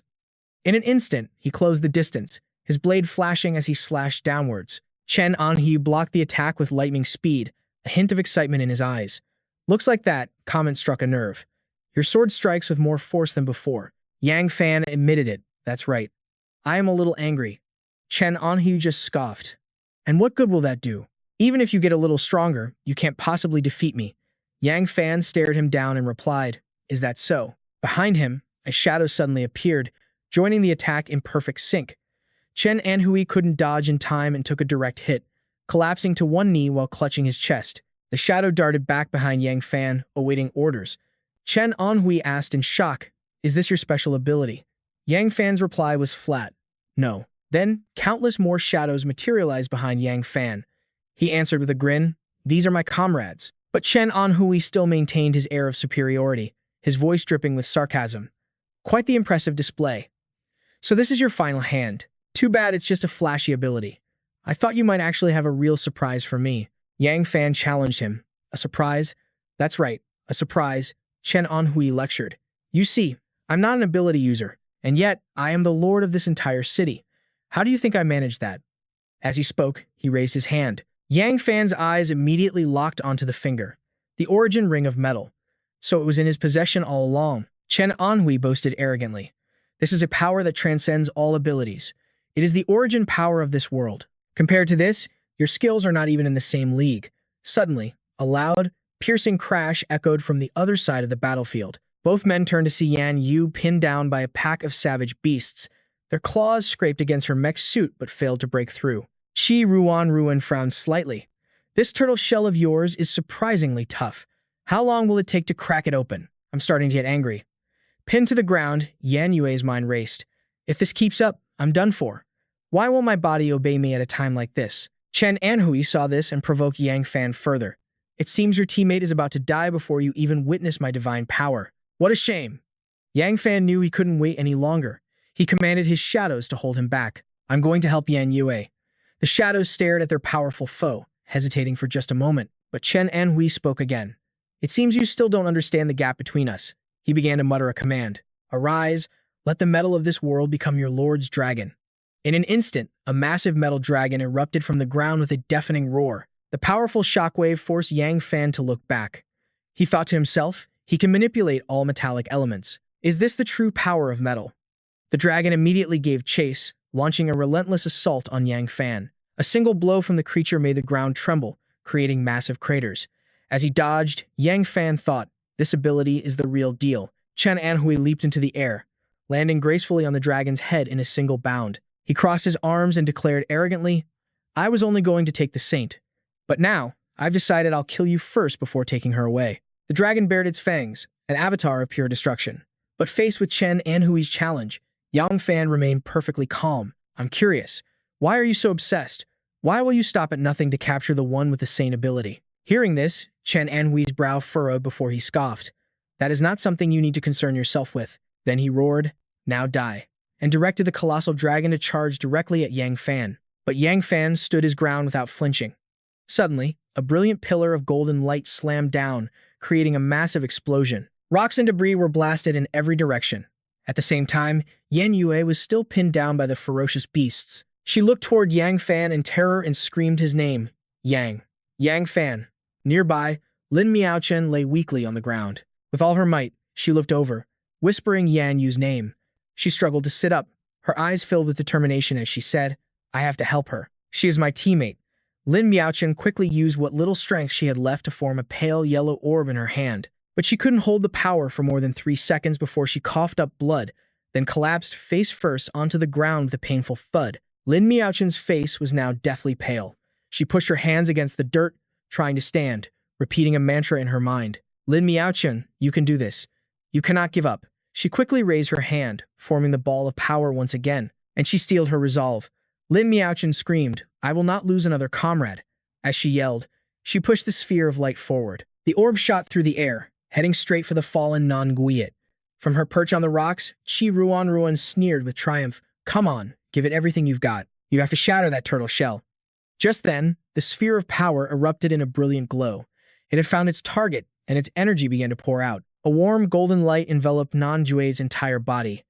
In an instant, he closed the distance, his blade flashing as he slashed downwards. Chen Anhui blocked the attack with lightning speed, a hint of excitement in his eyes. Looks like that comment struck a nerve. Your sword strikes with more force than before. Yang Fan admitted it. That's right. I am a little angry. Chen Anhui just scoffed. And what good will that do? Even if you get a little stronger, you can't possibly defeat me. Yang Fan stared him down and replied, Is that so? Behind him, a shadow suddenly appeared, joining the attack in perfect sync. Chen Anhui couldn't dodge in time and took a direct hit, collapsing to one knee while clutching his chest. The shadow darted back behind Yang Fan, awaiting orders. Chen Anhui asked in shock, Is this your special ability? Yang Fan's reply was flat. No. Then, countless more shadows materialized behind Yang Fan. He answered with a grin, These are my comrades. But Chen Anhui still maintained his air of superiority, his voice dripping with sarcasm. Quite the impressive display. So this is your final hand. Too bad it's just a flashy ability. I thought you might actually have a real surprise for me. Yang Fan challenged him. A surprise? That's right, a surprise, Chen Anhui lectured. You see, I'm not an ability user, and yet I am the lord of this entire city. How do you think I managed that? As he spoke, he raised his hand. Yang Fan's eyes immediately locked onto the finger, the origin ring of metal. So it was in his possession all along. Chen Anhui boasted arrogantly. This is a power that transcends all abilities. It is the origin power of this world. Compared to this, your skills are not even in the same league. Suddenly, a loud, piercing crash echoed from the other side of the battlefield. Both men turned to see Yan Yu pinned down by a pack of savage beasts. Their claws scraped against her mech suit but failed to break through. Qi Ruan frowned slightly. This turtle shell of yours is surprisingly tough. How long will it take to crack it open? I'm starting to get angry. Pinned to the ground, Yan Yue's mind raced. If this keeps up, I'm done for. Why won't my body obey me at a time like this? Chen Anhui saw this and provoked Yang Fan further. It seems your teammate is about to die before you even witness my divine power. What a shame. Yang Fan knew he couldn't wait any longer. He commanded his shadows to hold him back. I'm going to help Yan Yue. The shadows stared at their powerful foe, hesitating for just a moment, but Chen Anhui spoke again. It seems you still don't understand the gap between us. He began to mutter a command. Arise, let the metal of this world become your lord's dragon. In an instant, a massive metal dragon erupted from the ground with a deafening roar. The powerful shockwave forced Yang Fan to look back. He thought to himself, he can manipulate all metallic elements. Is this the true power of metal? The dragon immediately gave chase, launching a relentless assault on Yang Fan. A single blow from the creature made the ground tremble, creating massive craters. As he dodged, Yang Fan thought, this ability is the real deal. Chen Anhui leaped into the air, landing gracefully on the dragon's head in a single bound. He crossed his arms and declared arrogantly, I was only going to take the saint. But now, I've decided I'll kill you first before taking her away. The dragon bared its fangs, an avatar of pure destruction. But faced with Chen Anhui's challenge, Yang Fan remained perfectly calm. I'm curious. Why are you so obsessed? Why will you stop at nothing to capture the one with the saint ability? Hearing this, Chen Anhui's brow furrowed before he scoffed. That is not something you need to concern yourself with. Then he roared, now die, and directed the colossal dragon to charge directly at Yang Fan. But Yang Fan stood his ground without flinching. Suddenly, a brilliant pillar of golden light slammed down, creating a massive explosion. Rocks and debris were blasted in every direction. At the same time, Yan Yue was still pinned down by the ferocious beasts. She looked toward Yang Fan in terror and screamed his name, Yang. Yang Fan. Nearby, Lin Miaochen lay weakly on the ground. With all her might, she looked over, whispering Yan Yu's name. She struggled to sit up, her eyes filled with determination as she said, I have to help her. She is my teammate. Lin Miaochen quickly used what little strength she had left to form a pale yellow orb in her hand, but she couldn't hold the power for more than 3 seconds before she coughed up blood, then collapsed face first onto the ground with a painful thud. Lin Miaochen's face was now deathly pale. She pushed her hands against the dirt, trying to stand, repeating a mantra in her mind. Lin Miaochen, you can do this. You cannot give up. She quickly raised her hand, forming the ball of power once again, and she steeled her resolve. Lin Miaochen screamed, I will not lose another comrade. As she yelled, she pushed the sphere of light forward. The orb shot through the air, heading straight for the fallen non-Guiyet. From her perch on the rocks, Qi Ruan sneered with triumph. Come on, give it everything you've got. You have to shatter that turtle shell. Just then, the sphere of power erupted in a brilliant glow. It had found its target, and its energy began to pour out. A warm golden light enveloped Non-Jue's entire body.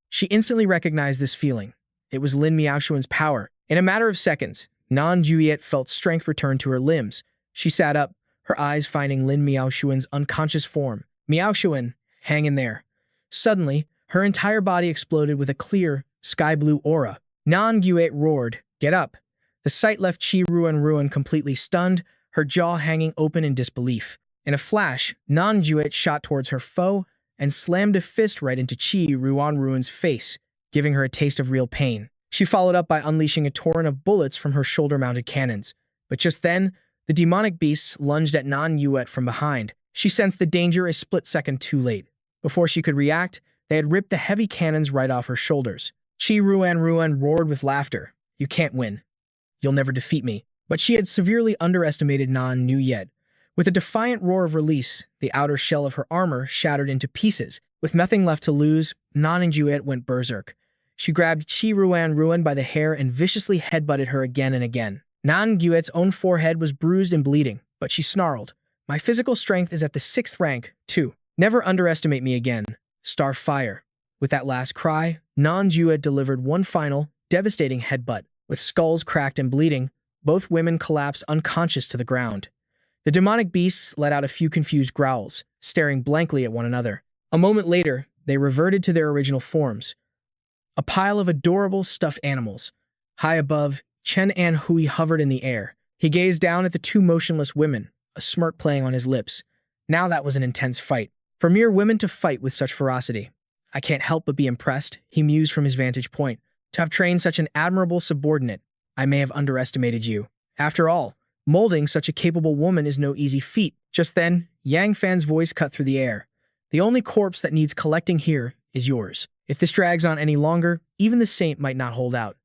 She instantly recognized this feeling. It was Lin Miaoxuan's power. In a matter of seconds, Non-Juliet felt strength return to her limbs. She sat up, her eyes finding Lin Miaoxuan's unconscious form. Miaoxuan, hang in there. Suddenly, her entire body exploded with a clear, sky-blue aura. Non-Juliet roared, get up. The sight left Qi Ruan completely stunned, her jaw hanging open in disbelief. In a flash, Non-Juliet shot towards her foe and slammed a fist right into Qi Ruan's face, giving her a taste of real pain. She followed up by unleashing a torrent of bullets from her shoulder-mounted cannons. But just then, the demonic beasts lunged at Non-Juliet from behind. She sensed the danger a split second too late. Before she could react, they had ripped the heavy cannons right off her shoulders. Qi Ruan roared with laughter. You can't win. You'll never defeat me. But she had severely underestimated Non-Juliet. With a defiant roar of release, the outer shell of her armor shattered into pieces. With nothing left to lose, Non-Juliet went berserk. She grabbed Qi Ruan by the hair and viciously headbutted her again and again. Non-Juliet's own forehead was bruised and bleeding, but she snarled, My physical strength is at the 6th rank, too. Never underestimate me again. Starfire. With that last cry, Non-Juliet delivered one final, devastating headbutt. With skulls cracked and bleeding, both women collapsed unconscious to the ground. The demonic beasts let out a few confused growls, staring blankly at one another. A moment later, they reverted to their original forms. A pile of adorable stuffed animals. High above, Chen Anhui hovered in the air. He gazed down at the two motionless women, a smirk playing on his lips. Now that was an intense fight. For mere women to fight with such ferocity. I can't help but be impressed, he mused from his vantage point. To have trained such an admirable subordinate, I may have underestimated you. After all, molding such a capable woman is no easy feat. Just then, Yang Fan's voice cut through the air. The only corpse that needs collecting here is yours. If this drags on any longer, even the saint might not hold out.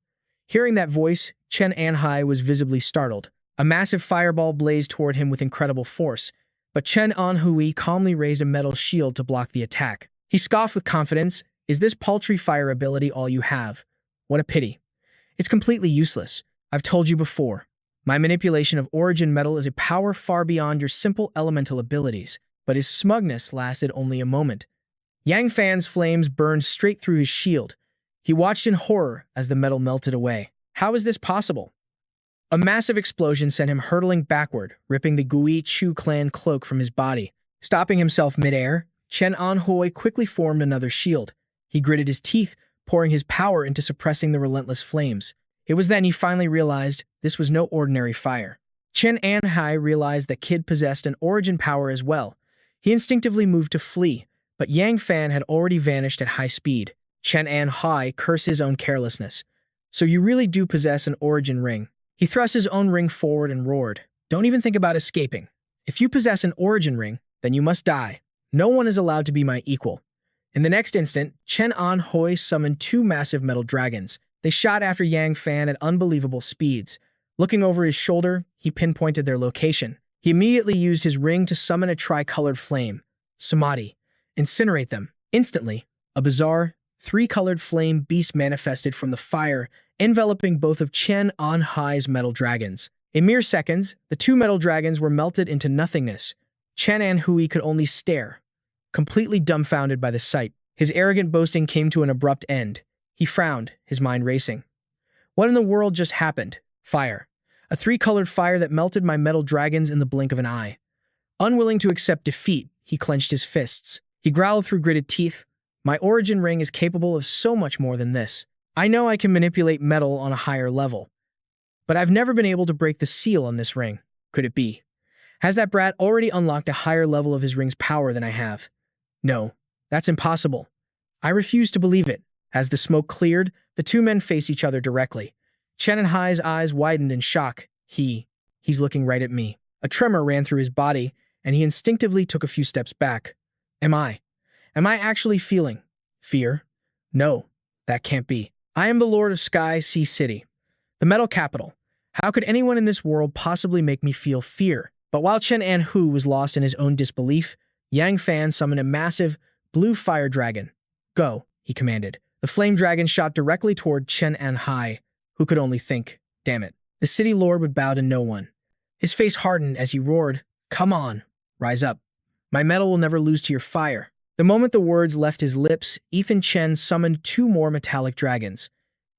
Hearing that voice, Chen Anhai was visibly startled. A massive fireball blazed toward him with incredible force, but Chen Anhui calmly raised a metal shield to block the attack. He scoffed with confidence. Is this paltry fire ability all you have? What a pity. It's completely useless. I've told you before. My manipulation of origin metal is a power far beyond your simple elemental abilities, but his smugness lasted only a moment. Yang Fan's flames burned straight through his shield. He watched in horror as the metal melted away. How is this possible? A massive explosion sent him hurtling backward, ripping the Gui Chu clan cloak from his body. Stopping himself midair, Chen Anhui quickly formed another shield. He gritted his teeth, pouring his power into suppressing the relentless flames. It was then he finally realized this was no ordinary fire. Chen Anhai realized that Kid possessed an origin power as well. He instinctively moved to flee, but Yang Fan had already vanished at high speed. Chen Anhai cursed his own carelessness. So you really do possess an origin ring. He thrust his own ring forward and roared. Don't even think about escaping. If you possess an origin ring, then you must die. No one is allowed to be my equal. In the next instant, Chen Anhui summoned two massive metal dragons. They shot after Yang Fan at unbelievable speeds. Looking over his shoulder, he pinpointed their location. He immediately used his ring to summon a tricolored flame. Samadhi. Incinerate them. Instantly, a bizarre, three-colored flame beast manifested from the fire, enveloping both of Chen Anhai's metal dragons. In mere seconds, the two metal dragons were melted into nothingness. Chen Anhui could only stare, completely dumbfounded by the sight. His arrogant boasting came to an abrupt end. He frowned, his mind racing. What in the world just happened? Fire. A three-colored fire that melted my metal dragons in the blink of an eye. Unwilling to accept defeat, he clenched his fists. He growled through gritted teeth. My origin ring is capable of so much more than this. I know I can manipulate metal on a higher level, but I've never been able to break the seal on this ring. Could it be? Has that brat already unlocked a higher level of his ring's power than I have? No, that's impossible. I refuse to believe it. As the smoke cleared, the two men faced each other directly. Chen Anhai's eyes widened in shock. He's looking right at me. A tremor ran through his body, and he instinctively took a few steps back. Am I actually feeling fear? No, that can't be. I am the Lord of Sky Sea City, the metal capital. How could anyone in this world possibly make me feel fear? But while Chen Anhui was lost in his own disbelief, Yang Fan summoned a massive, blue fire dragon. Go, he commanded. The flame dragon shot directly toward Chen Anhai, who could only think, damn it, the city lord would bow to no one. His face hardened as he roared, come on, rise up. My metal will never lose to your fire. The moment the words left his lips, Ethan Chen summoned two more metallic dragons.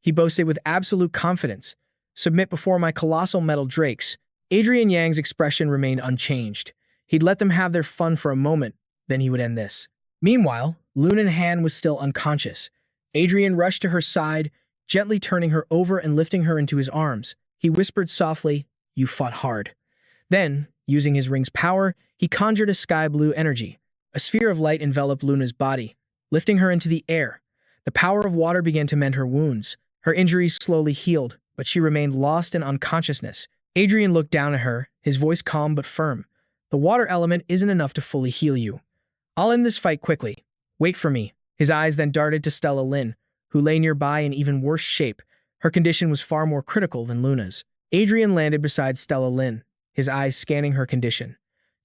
He boasted with absolute confidence, submit before my colossal metal drakes. Adrian Yang's expression remained unchanged. He'd let them have their fun for a moment, then he would end this. Meanwhile, Lunan Han was still unconscious. Adrian rushed to her side, gently turning her over and lifting her into his arms. He whispered softly, you fought hard. Then, using his ring's power, he conjured a sky-blue energy. A sphere of light enveloped Luna's body, lifting her into the air. The power of water began to mend her wounds. Her injuries slowly healed, but she remained lost in unconsciousness. Adrian looked down at her, his voice calm but firm. The water element isn't enough to fully heal you. I'll end this fight quickly. Wait for me. His eyes then darted to Stella Lin, who lay nearby in even worse shape. Her condition was far more critical than Luna's. Adrian landed beside Stella Lin, his eyes scanning her condition.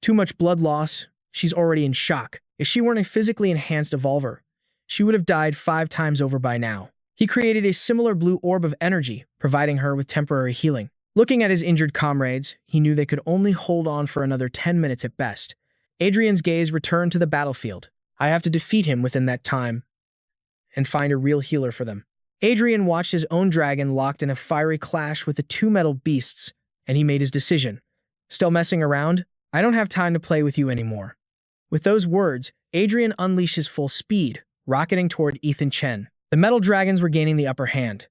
Too much blood loss. She's already in shock. If she weren't a physically enhanced evolver, she would have died 5 times over by now. He created a similar blue orb of energy, providing her with temporary healing. Looking at his injured comrades, he knew they could only hold on for another 10 minutes at best. Adrian's gaze returned to the battlefield. I have to defeat him within that time and find a real healer for them. Adrian watched his own dragon locked in a fiery clash with the two metal beasts, and he made his decision. Still messing around? I don't have time to play with you anymore. With those words, Adrian unleashed his full speed, rocketing toward Ethan Chen. The metal dragons were gaining the upper hand.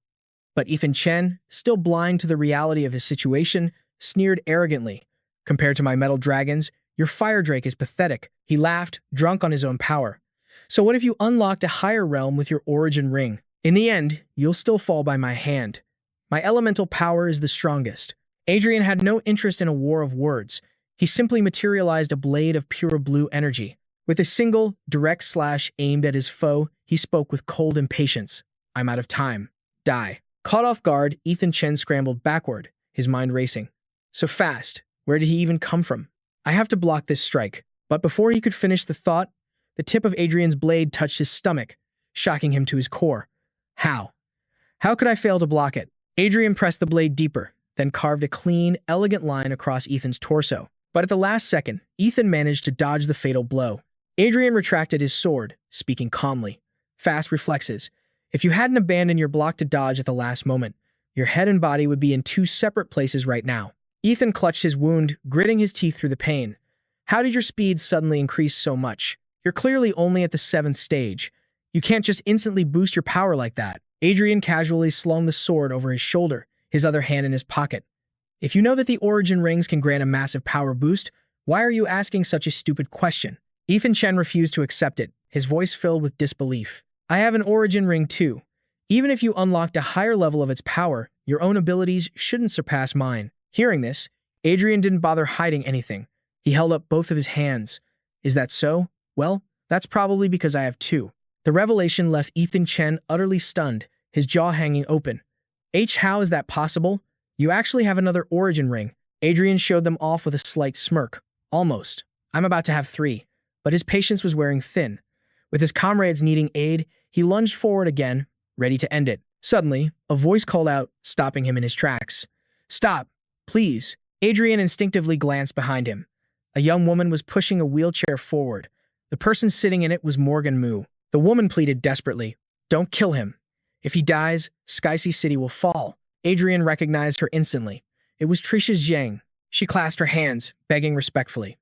But Ethan Chen, still blind to the reality of his situation, sneered arrogantly. Compared to my metal dragons, your fire drake is pathetic. He laughed, drunk on his own power. So what if you unlocked a higher realm with your origin ring? In the end, you'll still fall by my hand. My elemental power is the strongest. Adrian had no interest in a war of words. He simply materialized a blade of pure blue energy. With a single, direct slash aimed at his foe, he spoke with cold impatience. I'm out of time. Die. Caught off guard, Ethan Chen scrambled backward, his mind racing. So fast. Where did he even come from? I have to block this strike. But before he could finish the thought, the tip of Adrian's blade touched his stomach, shocking him to his core. How? How could I fail to block it? Adrian pressed the blade deeper, then carved a clean, elegant line across Ethan's torso. But at the last second, Ethan managed to dodge the fatal blow. Adrian retracted his sword, speaking calmly. Fast reflexes. If you hadn't abandoned your block to dodge at the last moment, your head and body would be in two separate places right now. Ethan clutched his wound, gritting his teeth through the pain. How did your speed suddenly increase so much? You're clearly only at the 7th stage. You can't just instantly boost your power like that. Adrian casually slung the sword over his shoulder, his other hand in his pocket. If you know that the origin rings can grant a massive power boost, why are you asking such a stupid question? Ethan Chen refused to accept it, his voice filled with disbelief. I have an origin ring too. Even if you unlocked a higher level of its power, your own abilities shouldn't surpass mine. Hearing this, Adrian didn't bother hiding anything. He held up both of his hands. Is that so? Well, that's probably because I have two. The revelation left Ethan Chen utterly stunned, his jaw hanging open. How is that possible? You actually have another origin ring. Adrian showed them off with a slight smirk. Almost. I'm about to have 3. But his patience was wearing thin. With his comrades needing aid, he lunged forward again, ready to end it. Suddenly, a voice called out, stopping him in his tracks. Stop, please. Adrian instinctively glanced behind him. A young woman was pushing a wheelchair forward. The person sitting in it was Morgan Mu. The woman pleaded desperately, don't kill him. If he dies, Skycea City will fall. Adrian recognized her instantly. It was Trisha Zhang. She clasped her hands, begging respectfully.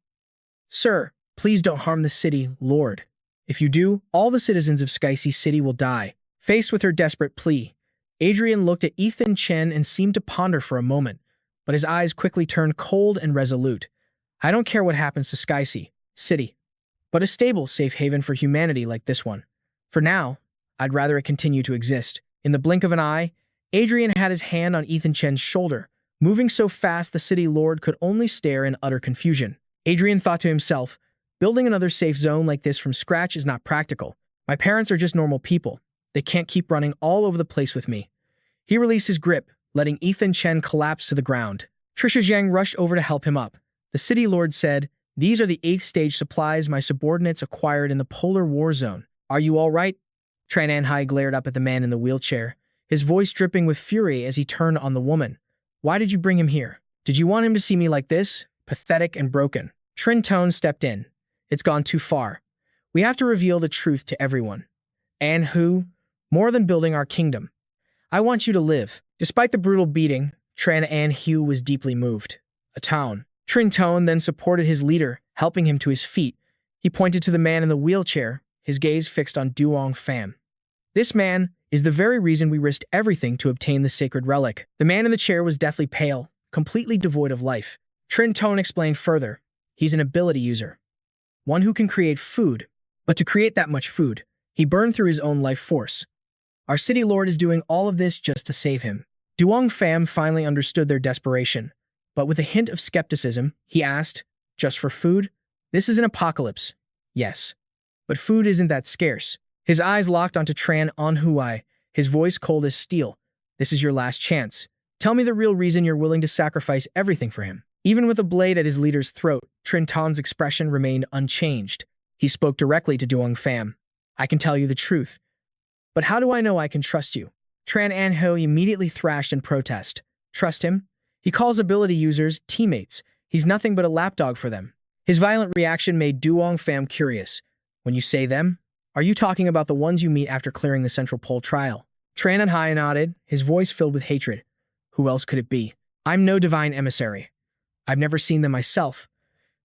Sir, please don't harm the city, Lord. If you do, all the citizens of Skycea City will die. Faced with her desperate plea, Adrian looked at Ethan Chen and seemed to ponder for a moment, but his eyes quickly turned cold and resolute. I don't care what happens to Skycea City, but a stable, safe haven for humanity like this one. For now, I'd rather it continue to exist. In the blink of an eye, Adrian had his hand on Ethan Chen's shoulder, moving so fast the city lord could only stare in utter confusion. Adrian thought to himself, building another safe zone like this from scratch is not practical. My parents are just normal people. They can't keep running all over the place with me. He released his grip, letting Ethan Chen collapse to the ground. Trisha Zhang rushed over to help him up. The city lord said, these are the 8th stage supplies my subordinates acquired in the polar war zone. Are you all right? Tran Anhai glared up at the man in the wheelchair, his voice dripping with fury as he turned on the woman. Why did you bring him here? Did you want him to see me like this? Pathetic and broken. Trin Tone stepped in. It's gone too far. We have to reveal the truth to everyone. And who? More than building our kingdom. I want you to live. Despite the brutal beating, Tran An Hu was deeply moved. A town. Trin Tone then supported his leader, helping him to his feet. He pointed to the man in the wheelchair, his gaze fixed on Duong Pham. This man is the very reason we risked everything to obtain the sacred relic. The man in the chair was deathly pale, completely devoid of life. Trin Tone explained further. He's an ability user. One who can create food. But to create that much food, he burned through his own life force. Our city lord is doing all of this just to save him. Duong Pham finally understood their desperation. But with a hint of skepticism, he asked, just for food? This is an apocalypse. Yes. But food isn't that scarce. His eyes locked onto Tran An Huai, his voice cold as steel. This is your last chance. Tell me the real reason you're willing to sacrifice everything for him. Even with a blade at his leader's throat, Trin Tan's expression remained unchanged. He spoke directly to Duong Pham. I can tell you the truth. But how do I know I can trust you? Tran An Ho immediately thrashed in protest. Trust him? He calls ability users teammates. He's nothing but a lapdog for them. His violent reaction made Duong Pham curious. When you say them, are you talking about the ones you meet after clearing the Central Pole trial? Tran An Hai nodded, his voice filled with hatred. Who else could it be? I'm no divine emissary. I've never seen them myself,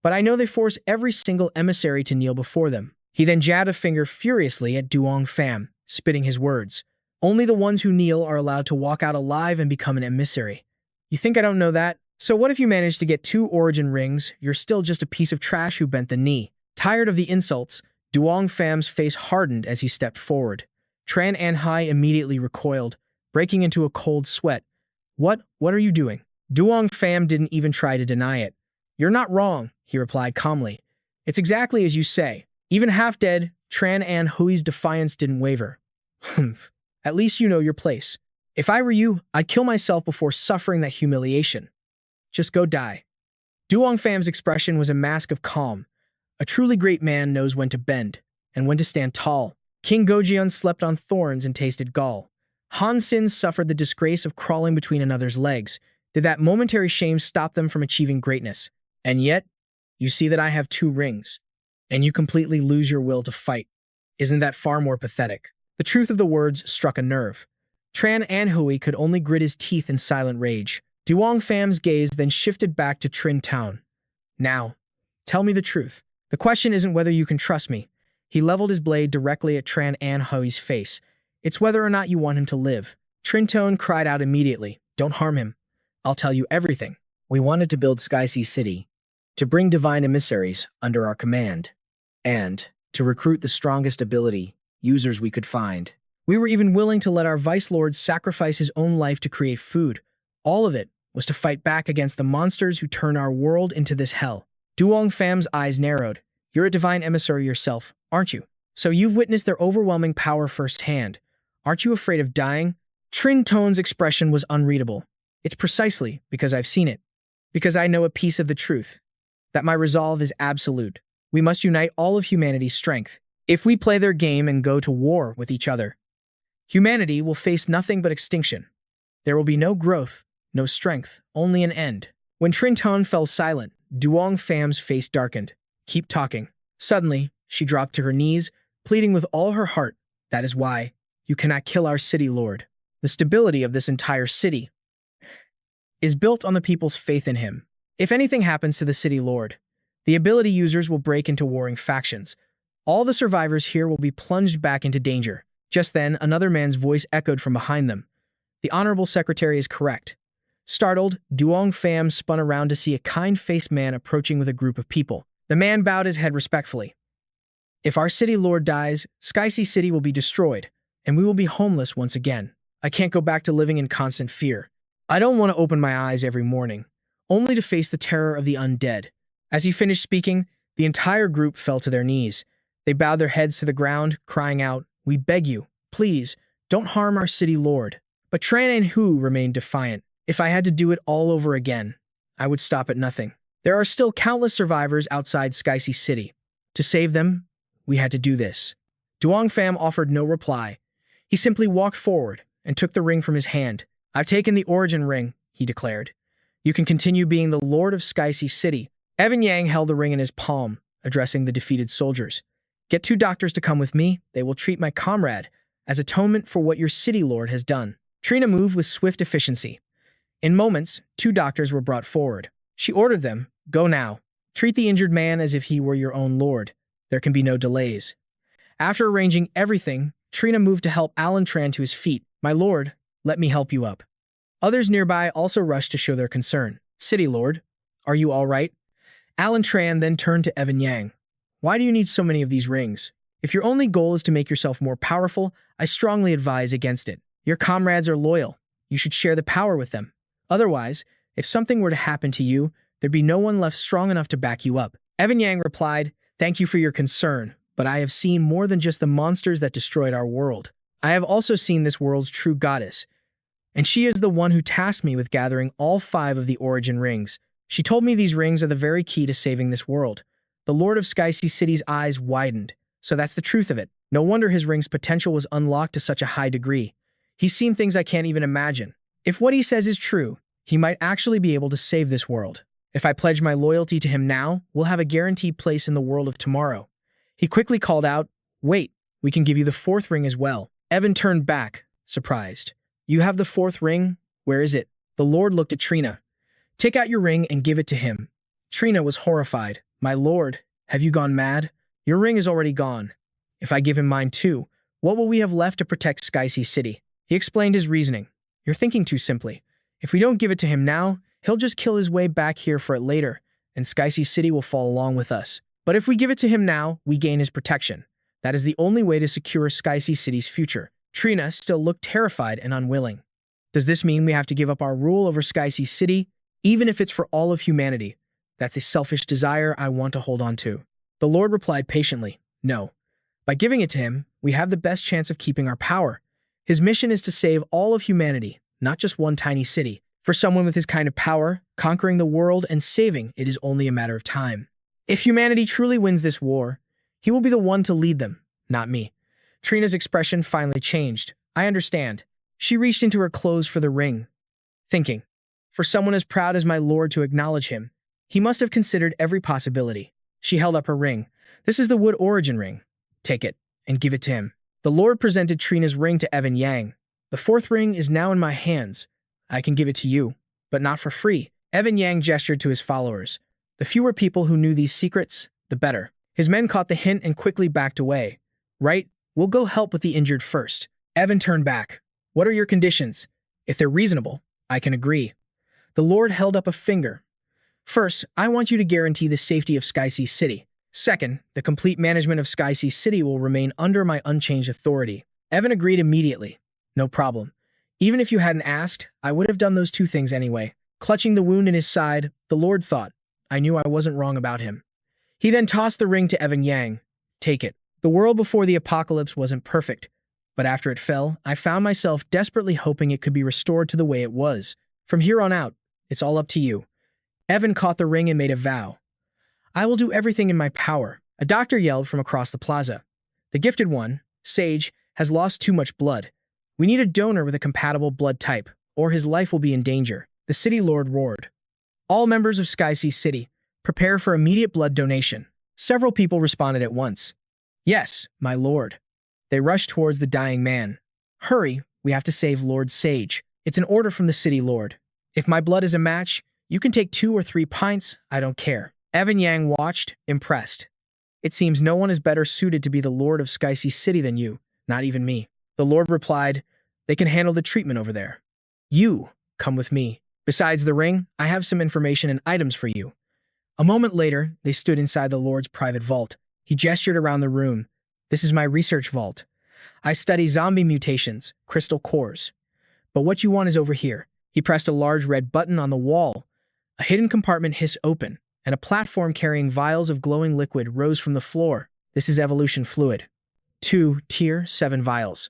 but I know they force every single emissary to kneel before them. He then jabbed a finger furiously at Duong Pham, spitting his words. Only the ones who kneel are allowed to walk out alive and become an emissary. You think I don't know that? So what if you manage to get 2 origin rings? You're still just a piece of trash who bent the knee. Tired of the insults, Duong Fam's face hardened as he stepped forward. Tran An Hai immediately recoiled, breaking into a cold sweat. What are you doing? Duong Pham didn't even try to deny it. You're not wrong, he replied calmly. It's exactly as you say. Even half-dead, Tran An Hui's defiance didn't waver. Humph. At least you know your place. If I were you, I'd kill myself before suffering that humiliation. Just go die. Duong Pham's expression was a mask of calm. A truly great man knows when to bend and when to stand tall. King Gojian slept on thorns and tasted gall. Han Xin suffered the disgrace of crawling between another's legs. Did that momentary shame stop them from achieving greatness? And yet, you see that I have 2 rings, and you completely lose your will to fight. Isn't that far more pathetic? The truth of the words struck a nerve. Tran An Hui could only grit his teeth in silent rage. Duong Pham's gaze then shifted back to Trin Town. Now, tell me the truth. The question isn't whether you can trust me. He leveled his blade directly at Tran An Hui's face. It's whether or not you want him to live. Trinton cried out immediately. Don't harm him. I'll tell you everything. We wanted to build Sky Sea City, to bring divine emissaries under our command, and to recruit the strongest ability users we could find. We were even willing to let our Vice Lord sacrifice his own life to create food. All of it was to fight back against the monsters who turn our world into this hell. Duong Pham's eyes narrowed. You're a divine emissary yourself, aren't you? So you've witnessed their overwhelming power firsthand. Aren't you afraid of dying? Trin Ton's expression was unreadable. It's precisely because I've seen it. Because I know a piece of the truth. That my resolve is absolute. We must unite all of humanity's strength. If we play their game and go to war with each other, humanity will face nothing but extinction. There will be no growth, no strength, only an end. When Trinton fell silent, Duong Pham's face darkened. Keep talking. Suddenly, she dropped to her knees, pleading with all her heart. That is why you cannot kill our city lord. The stability of this entire city is built on the people's faith in him. If anything happens to the city lord, the ability users will break into warring factions. All the survivors here will be plunged back into danger. Just then, another man's voice echoed from behind them. The Honorable Secretary is correct. Startled, Duong Pham spun around to see a kind-faced man approaching with a group of people. The man bowed his head respectfully. If our city lord dies, Sky Sea City will be destroyed, and we will be homeless once again. I can't go back to living in constant fear. I don't want to open my eyes every morning, only to face the terror of the undead. As he finished speaking, the entire group fell to their knees. They bowed their heads to the ground, crying out, "We beg you, please, don't harm our city lord." But Tran An Hu remained defiant. If I had to do it all over again, I would stop at nothing. There are still countless survivors outside Sky Sea City. To save them, we had to do this. Duong Pham offered no reply. He simply walked forward and took the ring from his hand. I've taken the origin ring, he declared. You can continue being the lord of Sky Sea City. Evan Yang held the ring in his palm, addressing the defeated soldiers. Get 2 doctors to come with me. They will treat my comrade as atonement for what your city lord has done. Trina moved with swift efficiency. In moments, 2 doctors were brought forward. She ordered them, go now. Treat the injured man as if he were your own lord. There can be no delays. After arranging everything, Trina moved to help Alan Tran to his feet. My lord, let me help you up. Others nearby also rushed to show their concern. City lord, are you all right? Alan Tran then turned to Evan Yang. Why do you need so many of these rings? If your only goal is to make yourself more powerful, I strongly advise against it. Your comrades are loyal. You should share the power with them. Otherwise, if something were to happen to you, there'd be no one left strong enough to back you up. Evan Yang replied, thank you for your concern, but I have seen more than just the monsters that destroyed our world. I have also seen this world's true goddess, and she is the one who tasked me with gathering all 5 of the origin rings. She told me these rings are the very key to saving this world. The Lord of Sky Sea City's eyes widened. So that's the truth of it. No wonder his ring's potential was unlocked to such a high degree. He's seen things I can't even imagine. If what he says is true, he might actually be able to save this world. If I pledge my loyalty to him now, we'll have a guaranteed place in the world of tomorrow. He quickly called out, wait, we can give you the 4th ring as well. Evan turned back, surprised. You have the 4th ring? Where is it? The Lord looked at Trina. Take out your ring and give it to him. Trina was horrified. My lord, have you gone mad? Your ring is already gone. If I give him mine too, what will we have left to protect Sky Sea City? He explained his reasoning. You're thinking too simply. If we don't give it to him now, He'll just kill his way back here for it later, and Skycy City will fall along with us. But if we give it to him now, we gain his protection. That is the only way to secure Skycy City's future. Trina still looked terrified and unwilling. Does this mean we have to give up our rule over Skycy City, even if it's for all of humanity? That's a selfish desire I want to hold on to. The Lord replied patiently, no. By giving it to him, we have the best chance of keeping our power. His mission is to save all of humanity, not just one tiny city. For someone with his kind of power, conquering the world and saving it is only a matter of time. If humanity truly wins this war, he will be the one to lead them, not me. Trina's expression finally changed. I understand. She reached into her clothes for the ring, thinking, for someone as proud as my lord to acknowledge him, he must have considered every possibility. She held up her ring. This is the Wood Origin ring. Take it and give it to him. The Lord presented Trina's ring to Evan Yang. The fourth ring is now in my hands. I can give it to you, but not for free. Evan Yang gestured to his followers. The fewer people who knew these secrets, the better. His men caught the hint and quickly backed away. Right, we'll go help with the injured first. Evan turned back. What are your conditions? If they're reasonable, I can agree. The Lord held up a finger. First, I want you to guarantee the safety of Skycy City. Second, the complete management of Skycy City will remain under my unchanged authority. Evan agreed immediately. No problem. Even if you hadn't asked, I would have done those two things anyway. Clutching the wound in his side, the Lord thought, I knew I wasn't wrong about him. He then tossed the ring to Evan Yang. Take it. The world before the apocalypse wasn't perfect, but after it fell, I found myself desperately hoping it could be restored to the way it was. From here on out, it's all up to you. Evan caught the ring and made a vow. I will do everything in my power. A doctor yelled from across the plaza. The gifted one, Sage, has lost too much blood. We need a donor with a compatible blood type, or his life will be in danger. The city lord roared. All members of Skycy City, prepare for immediate blood donation. Several people responded at once. Yes, my lord. They rushed towards the dying man. Hurry, we have to save Lord Sage. It's an order from the city lord. If my blood is a match, you can take 2 or 3 pints, I don't care. Evan Yang watched, impressed. It seems no one is better suited to be the lord of Skycy City than you, not even me. The lord replied, they can handle the treatment over there. You, come with me. Besides the ring, I have some information and items for you. A moment later, they stood inside the lord's private vault. He gestured around the room. This is my research vault. I study zombie mutations, crystal cores. But what you want is over here. He pressed a large red button on the wall. A hidden compartment hissed open, and a platform carrying vials of glowing liquid rose from the floor. This is evolution fluid. 2 tier 7 vials.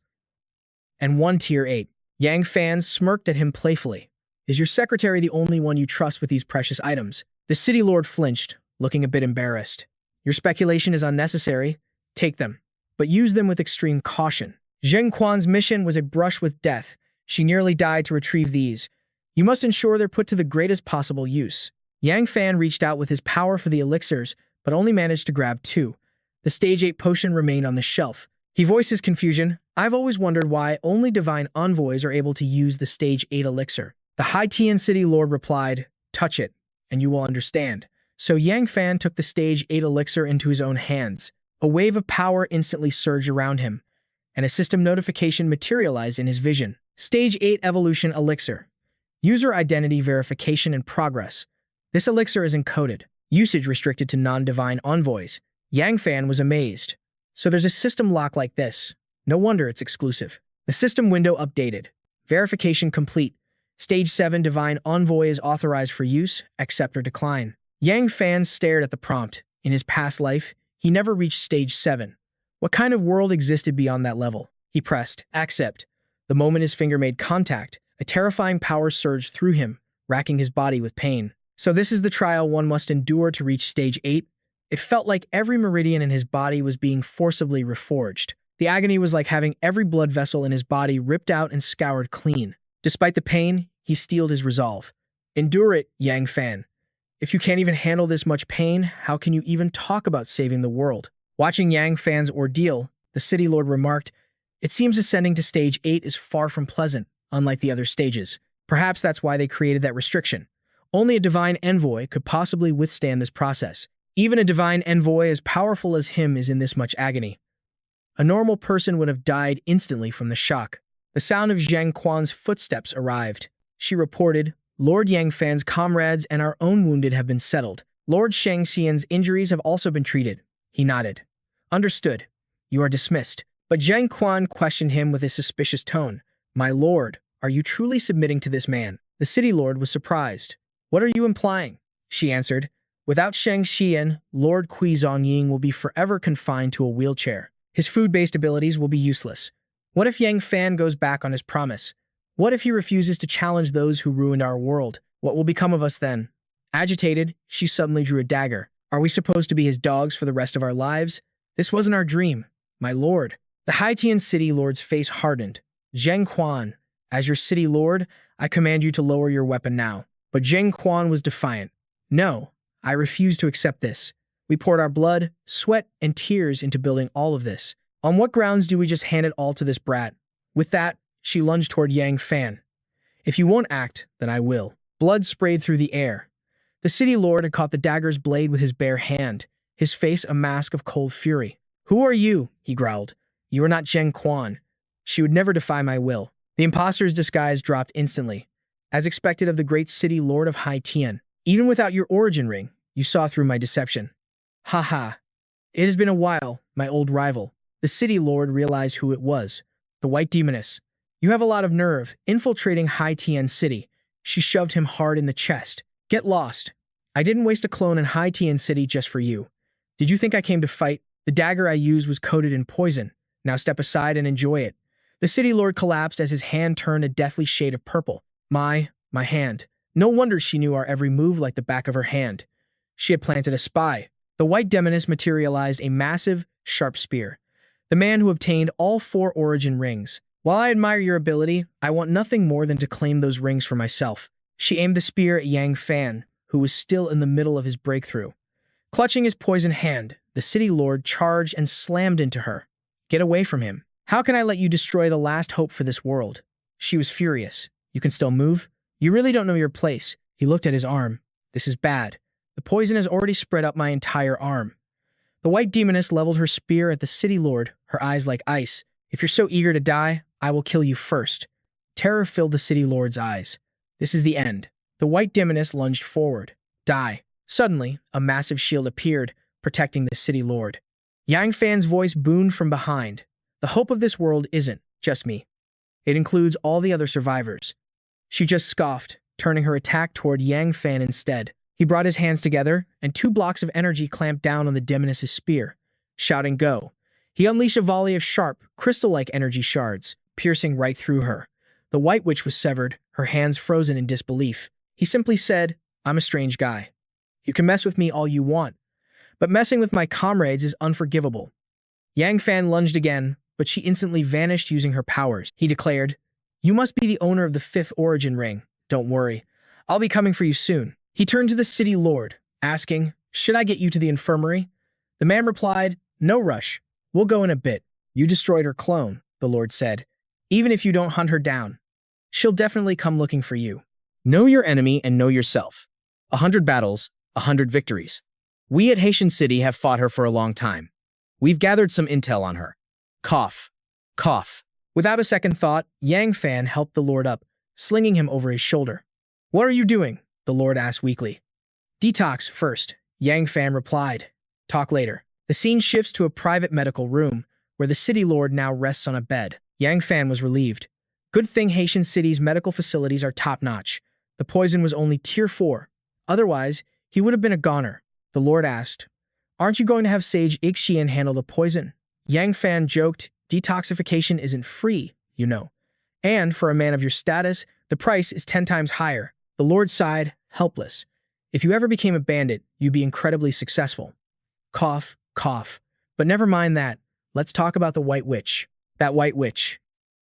And 1 tier 8. Yang fans smirked at him playfully. Is your secretary the only one you trust with these precious items? The city lord flinched, looking a bit embarrassed. Your speculation is unnecessary. Take them, but use them with extreme caution. Zheng Quan's mission was a brush with death. She nearly died to retrieve these. You must ensure they're put to the greatest possible use. Yang Fan reached out with his power for the elixirs, but only managed to grab 2. The stage 8 potion remained on the shelf. He voiced his confusion. I've always wondered why only divine envoys are able to use the stage 8 elixir. The High Tian City Lord replied, touch it, and you will understand. So Yang Fan took the stage 8 elixir into his own hands. A wave of power instantly surged around him, and a system notification materialized in his vision. Stage 8 Evolution Elixir. User Identity Verification in progress. This elixir is encoded. Usage restricted to non-divine envoys. Yang Fan was amazed. So there's a system lock like this. No wonder it's exclusive. The system window updated. Verification complete. Stage 7 Divine Envoy is authorized for use. Accept or decline. Yang Fan stared at the prompt. In his past life, he never reached Stage 7. What kind of world existed beyond that level? He pressed accept. The moment his finger made contact, a terrifying power surged through him, racking his body with pain. So this is the trial one must endure to reach Stage 8? It felt like every meridian in his body was being forcibly reforged. The agony was like having every blood vessel in his body ripped out and scoured clean. Despite the pain, he steeled his resolve. Endure it, Yang Fan. If you can't even handle this much pain, how can you even talk about saving the world? Watching Yang Fan's ordeal, the city lord remarked, it seems ascending to Stage 8 is far from pleasant, unlike the other stages. Perhaps that's why they created that restriction. Only a divine envoy could possibly withstand this process. Even a divine envoy as powerful as him is in this much agony. A normal person would have died instantly from the shock. The sound of Zheng Quan's footsteps arrived. She reported, Lord Yangfan's comrades and our own wounded have been settled. Lord Shang Xian's injuries have also been treated. He nodded. Understood. You are dismissed. But Zheng Quan questioned him with a suspicious tone. My lord, are you truly submitting to this man? The city lord was surprised. What are you implying? She answered. Without Shang Xian, Lord Kui Zongying will be forever confined to a wheelchair. His food-based abilities will be useless. What if Yang Fan goes back on his promise? What if he refuses to challenge those who ruined our world? What will become of us then? Agitated, she suddenly drew a dagger. Are we supposed to be his dogs for the rest of our lives? This wasn't our dream, my lord. The Haitian city lord's face hardened. Zheng Quan, as your city lord, I command you to lower your weapon now. But Zheng Quan was defiant. No, I refuse to accept this. We poured our blood, sweat, and tears into building all of this. On what grounds do we just hand it all to this brat? With that, she lunged toward Yang Fan. If you won't act, then I will. Blood sprayed through the air. The city lord had caught the dagger's blade with his bare hand, his face a mask of cold fury. Who are you? He growled. You are not Zheng Quan. She would never defy my will. The imposter's disguise dropped instantly. As expected of the great city lord of Haitian, even without your origin ring, you saw through my deception. Ha ha. It has been a while, my old rival. The city lord realized who it was. The white demoness. You have a lot of nerve, infiltrating Haitian city. She shoved him hard in the chest. Get lost. I didn't waste a clone in Haitian city just for you. Did you think I came to fight? The dagger I used was coated in poison. Now step aside and enjoy it. The city lord collapsed as his hand turned a deathly shade of purple. My hand. No wonder she knew our every move like the back of her hand. She had planted a spy. The white demoness materialized a massive, sharp spear. The man who obtained all 4 origin rings. While I admire your ability, I want nothing more than to claim those rings for myself. She aimed the spear at Yang Fan, who was still in the middle of his breakthrough. Clutching his poisoned hand, the city lord charged and slammed into her. Get away from him. How can I let you destroy the last hope for this world? She was furious. You can still move? You really don't know your place. He looked at his arm. This is bad. The poison has already spread up my entire arm. The white demoness leveled her spear at the city lord, her eyes like ice. If you're so eager to die, I will kill you first. Terror filled the city lord's eyes. This is the end. The white demoness lunged forward. Die. Suddenly, a massive shield appeared, protecting the city lord. Yang Fan's voice boomed from behind. The hope of this world isn't just me. It includes all the other survivors. She just scoffed, turning her attack toward Yang Fan instead. He brought his hands together, and 2 blocks of energy clamped down on the demoness's spear. Shouting go. He unleashed a volley of sharp, crystal-like energy shards, piercing right through her. The white witch was severed, her hands frozen in disbelief. He simply said, I'm a strange guy. You can mess with me all you want, but messing with my comrades is unforgivable. Yang Fan lunged again, but she instantly vanished using her powers. He declared, You must be the owner of the 5th origin ring. Don't worry. I'll be coming for you soon. He turned to the city lord, asking, Should I get you to the infirmary? The man replied, No rush. We'll go in a bit. You destroyed her clone, the lord said. Even if you don't hunt her down, she'll definitely come looking for you. Know your enemy and know yourself. 100 battles, 100 victories. We at Haitian City have fought her for a long time. We've gathered some intel on her. Cough. Cough. Without a second thought, Yang Fan helped the lord up, slinging him over his shoulder. What are you doing? The lord asked weakly. Detox first, Yang Fan replied. Talk later. The scene shifts to a private medical room, where the city lord now rests on a bed. Yang Fan was relieved. Good thing Haitian City's medical facilities are top-notch. The poison was only tier 4. Otherwise, he would have been a goner. The lord asked, Aren't you going to have Sage Ixian handle the poison? Yang Fan joked, Detoxification isn't free, you know. And for a man of your status, the price is 10 times higher. The lord sighed, helpless. If you ever became a bandit, you'd be incredibly successful. Cough, cough. But never mind that. Let's talk about the White Witch. That White Witch.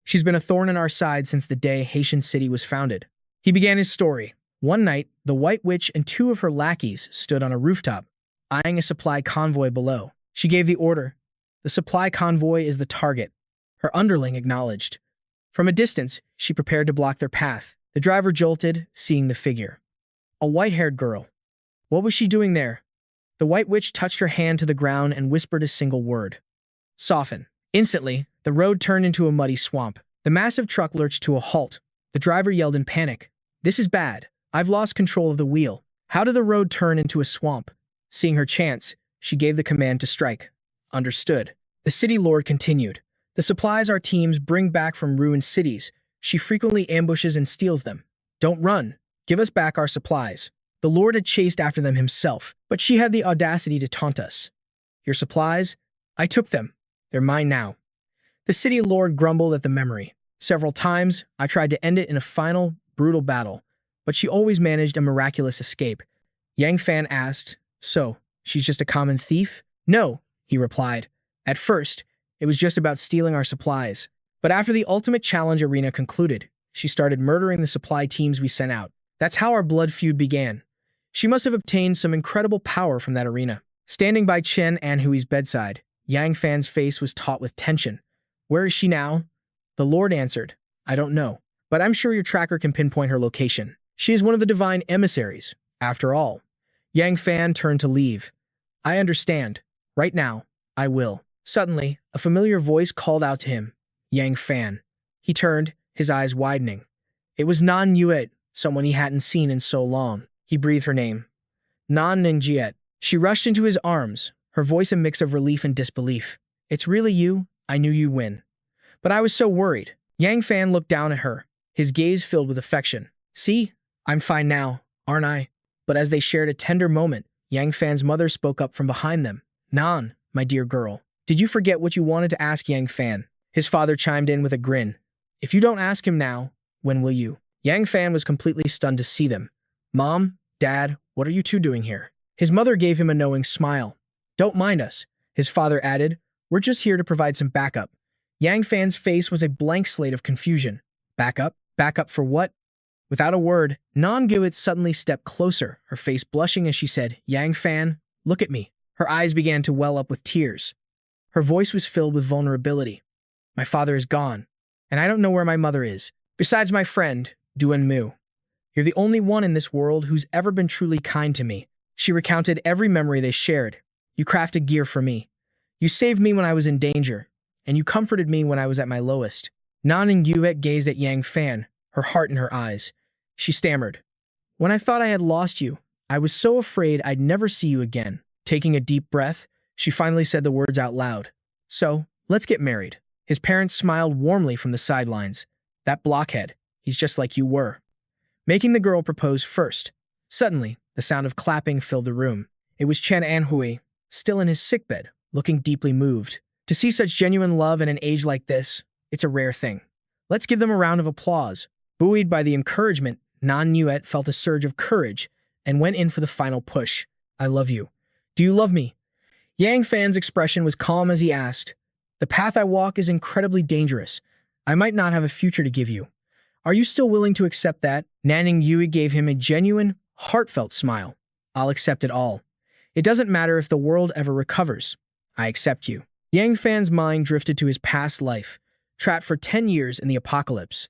She's been a thorn in our side since the day Haitian City was founded. He began his story. One night, the White Witch and 2 of her lackeys stood on a rooftop, eyeing a supply convoy below. She gave the order. The supply convoy is the target. Her underling acknowledged. From a distance, she prepared to block their path. The driver jolted, seeing the figure. A white-haired girl. What was she doing there? The White Witch touched her hand to the ground and whispered a single word. Soften. Instantly, the road turned into a muddy swamp. The massive truck lurched to a halt. The driver yelled in panic. This is bad. I've lost control of the wheel. How did the road turn into a swamp? Seeing her chance, she gave the command to strike. Understood. The city lord continued. The supplies our teams bring back from ruined cities, she frequently ambushes and steals them. Don't run. Give us back our supplies. The lord had chased after them himself, but she had the audacity to taunt us. Your supplies? I took them. They're mine now. The city lord grumbled at the memory. Several times, I tried to end it in a final, brutal battle, but she always managed a miraculous escape. Yang Fan asked, so, she's just a common thief? No, he replied. At first, it was just about stealing our supplies. But after the ultimate challenge arena concluded, she started murdering the supply teams we sent out. That's how our blood feud began. She must have obtained some incredible power from that arena. Standing by Chen Anhui's bedside, Yang Fan's face was taut with tension. Where is she now? The Lord answered, I don't know, but I'm sure your tracker can pinpoint her location. She is one of the divine emissaries, after all. Yang Fan turned to leave. I understand. Right now, I will. Suddenly, a familiar voice called out to him, Yang Fan. He turned, his eyes widening. It was Nan Yuet, someone he hadn't seen in so long. He breathed her name. Nan Ningjiet. She rushed into his arms, her voice a mix of relief and disbelief. It's really you? I knew you'd win. But I was so worried. Yang Fan looked down at her, his gaze filled with affection. See? I'm fine now, aren't I? But as they shared a tender moment, Yang Fan's mother spoke up from behind them. Nan, my dear girl, did you forget what you wanted to ask Yang Fan? His father chimed in with a grin. If you don't ask him now, when will you? Yang Fan was completely stunned to see them. Mom, Dad, what are you two doing here? His mother gave him a knowing smile. Don't mind us, his father added. We're just here to provide some backup. Yang Fan's face was a blank slate of confusion. Backup? Backup for what? Without a word, Nan Guit suddenly stepped closer, her face blushing as she said, Yang Fan, look at me. Her eyes began to well up with tears. Her voice was filled with vulnerability. My father is gone, and I don't know where my mother is. Besides my friend, Duan Mu. You're the only one in this world who's ever been truly kind to me. She recounted every memory they shared. You crafted gear for me. You saved me when I was in danger, and you comforted me when I was at my lowest. Nan Nguyen gazed at Yang Fan, her heart in her eyes. She stammered. When I thought I had lost you, I was so afraid I'd never see you again. Taking a deep breath, she finally said the words out loud. So, let's get married. His parents smiled warmly from the sidelines. That blockhead, he's just like you were. Making the girl propose first. Suddenly, the sound of clapping filled the room. It was Chen Anhui, still in his sickbed, looking deeply moved. To see such genuine love in an age like this, it's a rare thing. Let's give them a round of applause. Buoyed by the encouragement, Nan Nuet felt a surge of courage and went in for the final push. I love you. Do you love me? Yang Fan's expression was calm as he asked, the path I walk is incredibly dangerous. I might not have a future to give you. Are you still willing to accept that? Nanning Yui gave him a genuine, heartfelt smile. I'll accept it all. It doesn't matter if the world ever recovers. I accept you. Yang Fan's mind drifted to his past life, trapped for 10 years in the apocalypse.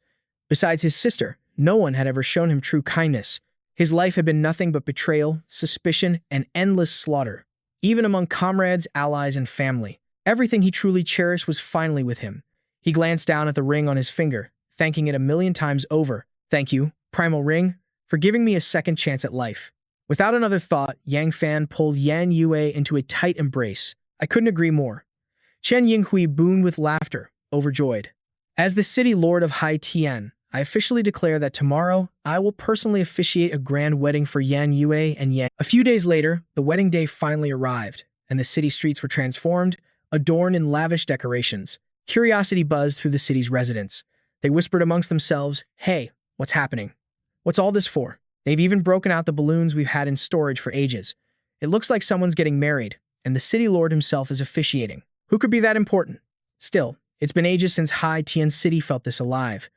Besides his sister, no one had ever shown him true kindness. His life had been nothing but betrayal, suspicion, and endless slaughter. Even among comrades, allies, and family, everything he truly cherished was finally with him. He glanced down at the ring on his finger, thanking it 1,000,000 times over. Thank you, Primal Ring, for giving me a second chance at life. Without another thought, Yang Fan pulled Yan Yue into a tight embrace. I couldn't agree more. Chen Yinghui boomed with laughter, overjoyed. As the city lord of Hai Tian, I officially declare that tomorrow I will personally officiate a grand wedding for Yan Yue and Yang. A few days later, the wedding day finally arrived, and the city streets were transformed, adorned in lavish decorations. Curiosity buzzed through the city's residents. They whispered amongst themselves, hey, what's happening? What's all this for? They've even broken out the balloons we've had in storage for ages. It looks like someone's getting married, and the city lord himself is officiating. Who could be that important? Still, it's been ages since Hai Tian City felt this alive.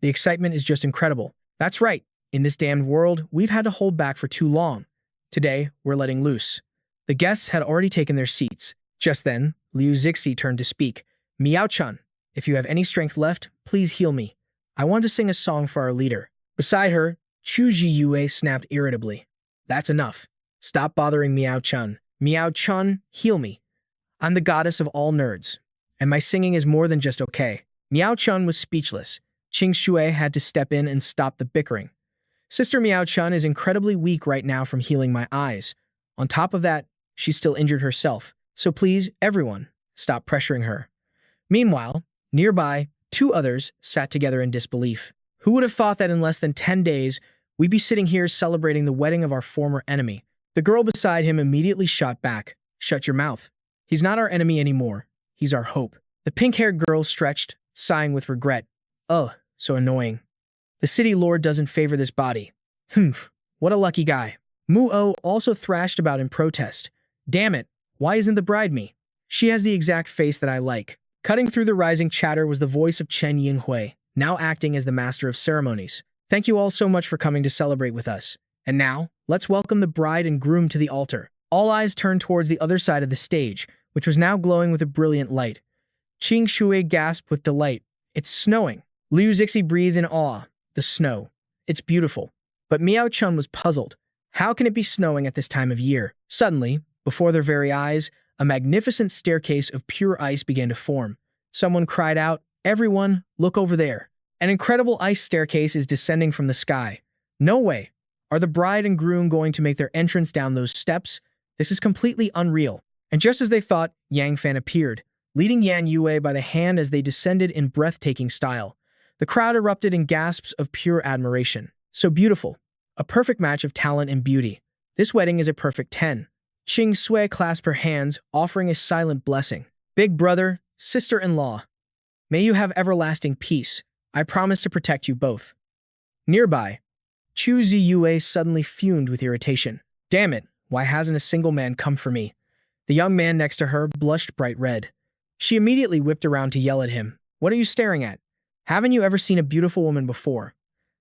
The excitement is just incredible. That's right. In this damned world, we've had to hold back for too long. Today, we're letting loose. The guests had already taken their seats. Just then, Liu Zixi turned to speak. Miao-chan, if you have any strength left, please heal me. I want to sing a song for our leader. Beside her, Chu Zhiyue snapped irritably. That's enough. Stop bothering Miao-chan. Miao-chan, heal me. I'm the goddess of all nerds, and my singing is more than just okay. Miao-chan was speechless. Qing Shui had to step in and stop the bickering. Sister Miao Chun is incredibly weak right now from healing my eyes. On top of that, she's still injured herself. So please, everyone, stop pressuring her. Meanwhile, nearby, two others sat together in disbelief. Who would have thought that in less than 10 days, we'd be sitting here celebrating the wedding of our former enemy? The girl beside him immediately shot back. Shut your mouth. He's not our enemy anymore. He's our hope. The pink-haired girl stretched, sighing with regret. Ugh, so annoying. The city lord doesn't favor this body. Humph, what a lucky guy. Mu-O also thrashed about in protest. Damn it, why isn't the bride me? She has the exact face that I like. Cutting through the rising chatter was the voice of Chen Yinghui, now acting as the master of ceremonies. Thank you all so much for coming to celebrate with us. And now, let's welcome the bride and groom to the altar. All eyes turned towards the other side of the stage, which was now glowing with a brilliant light. Qing Shui gasped with delight. It's snowing. Liu Zixi breathed in awe. The snow. It's beautiful. But Miao Chun was puzzled. How can it be snowing at this time of year? Suddenly, before their very eyes, a magnificent staircase of pure ice began to form. Someone cried out, "Everyone, look over there." An incredible ice staircase is descending from the sky. No way. Are the bride and groom going to make their entrance down those steps? This is completely unreal. And just as they thought, Yang Fan appeared, leading Yan Yue by the hand as they descended in breathtaking style. The crowd erupted in gasps of pure admiration. So beautiful. A perfect match of talent and beauty. This wedding is a perfect 10. Qing Sui clasped her hands, offering a silent blessing. Big brother, sister-in-law, may you have everlasting peace. I promise to protect you both. Nearby, Chu Ziyue suddenly fumed with irritation. Damn it, why hasn't a single man come for me? The young man next to her blushed bright red. She immediately whipped around to yell at him. What are you staring at? Haven't you ever seen a beautiful woman before?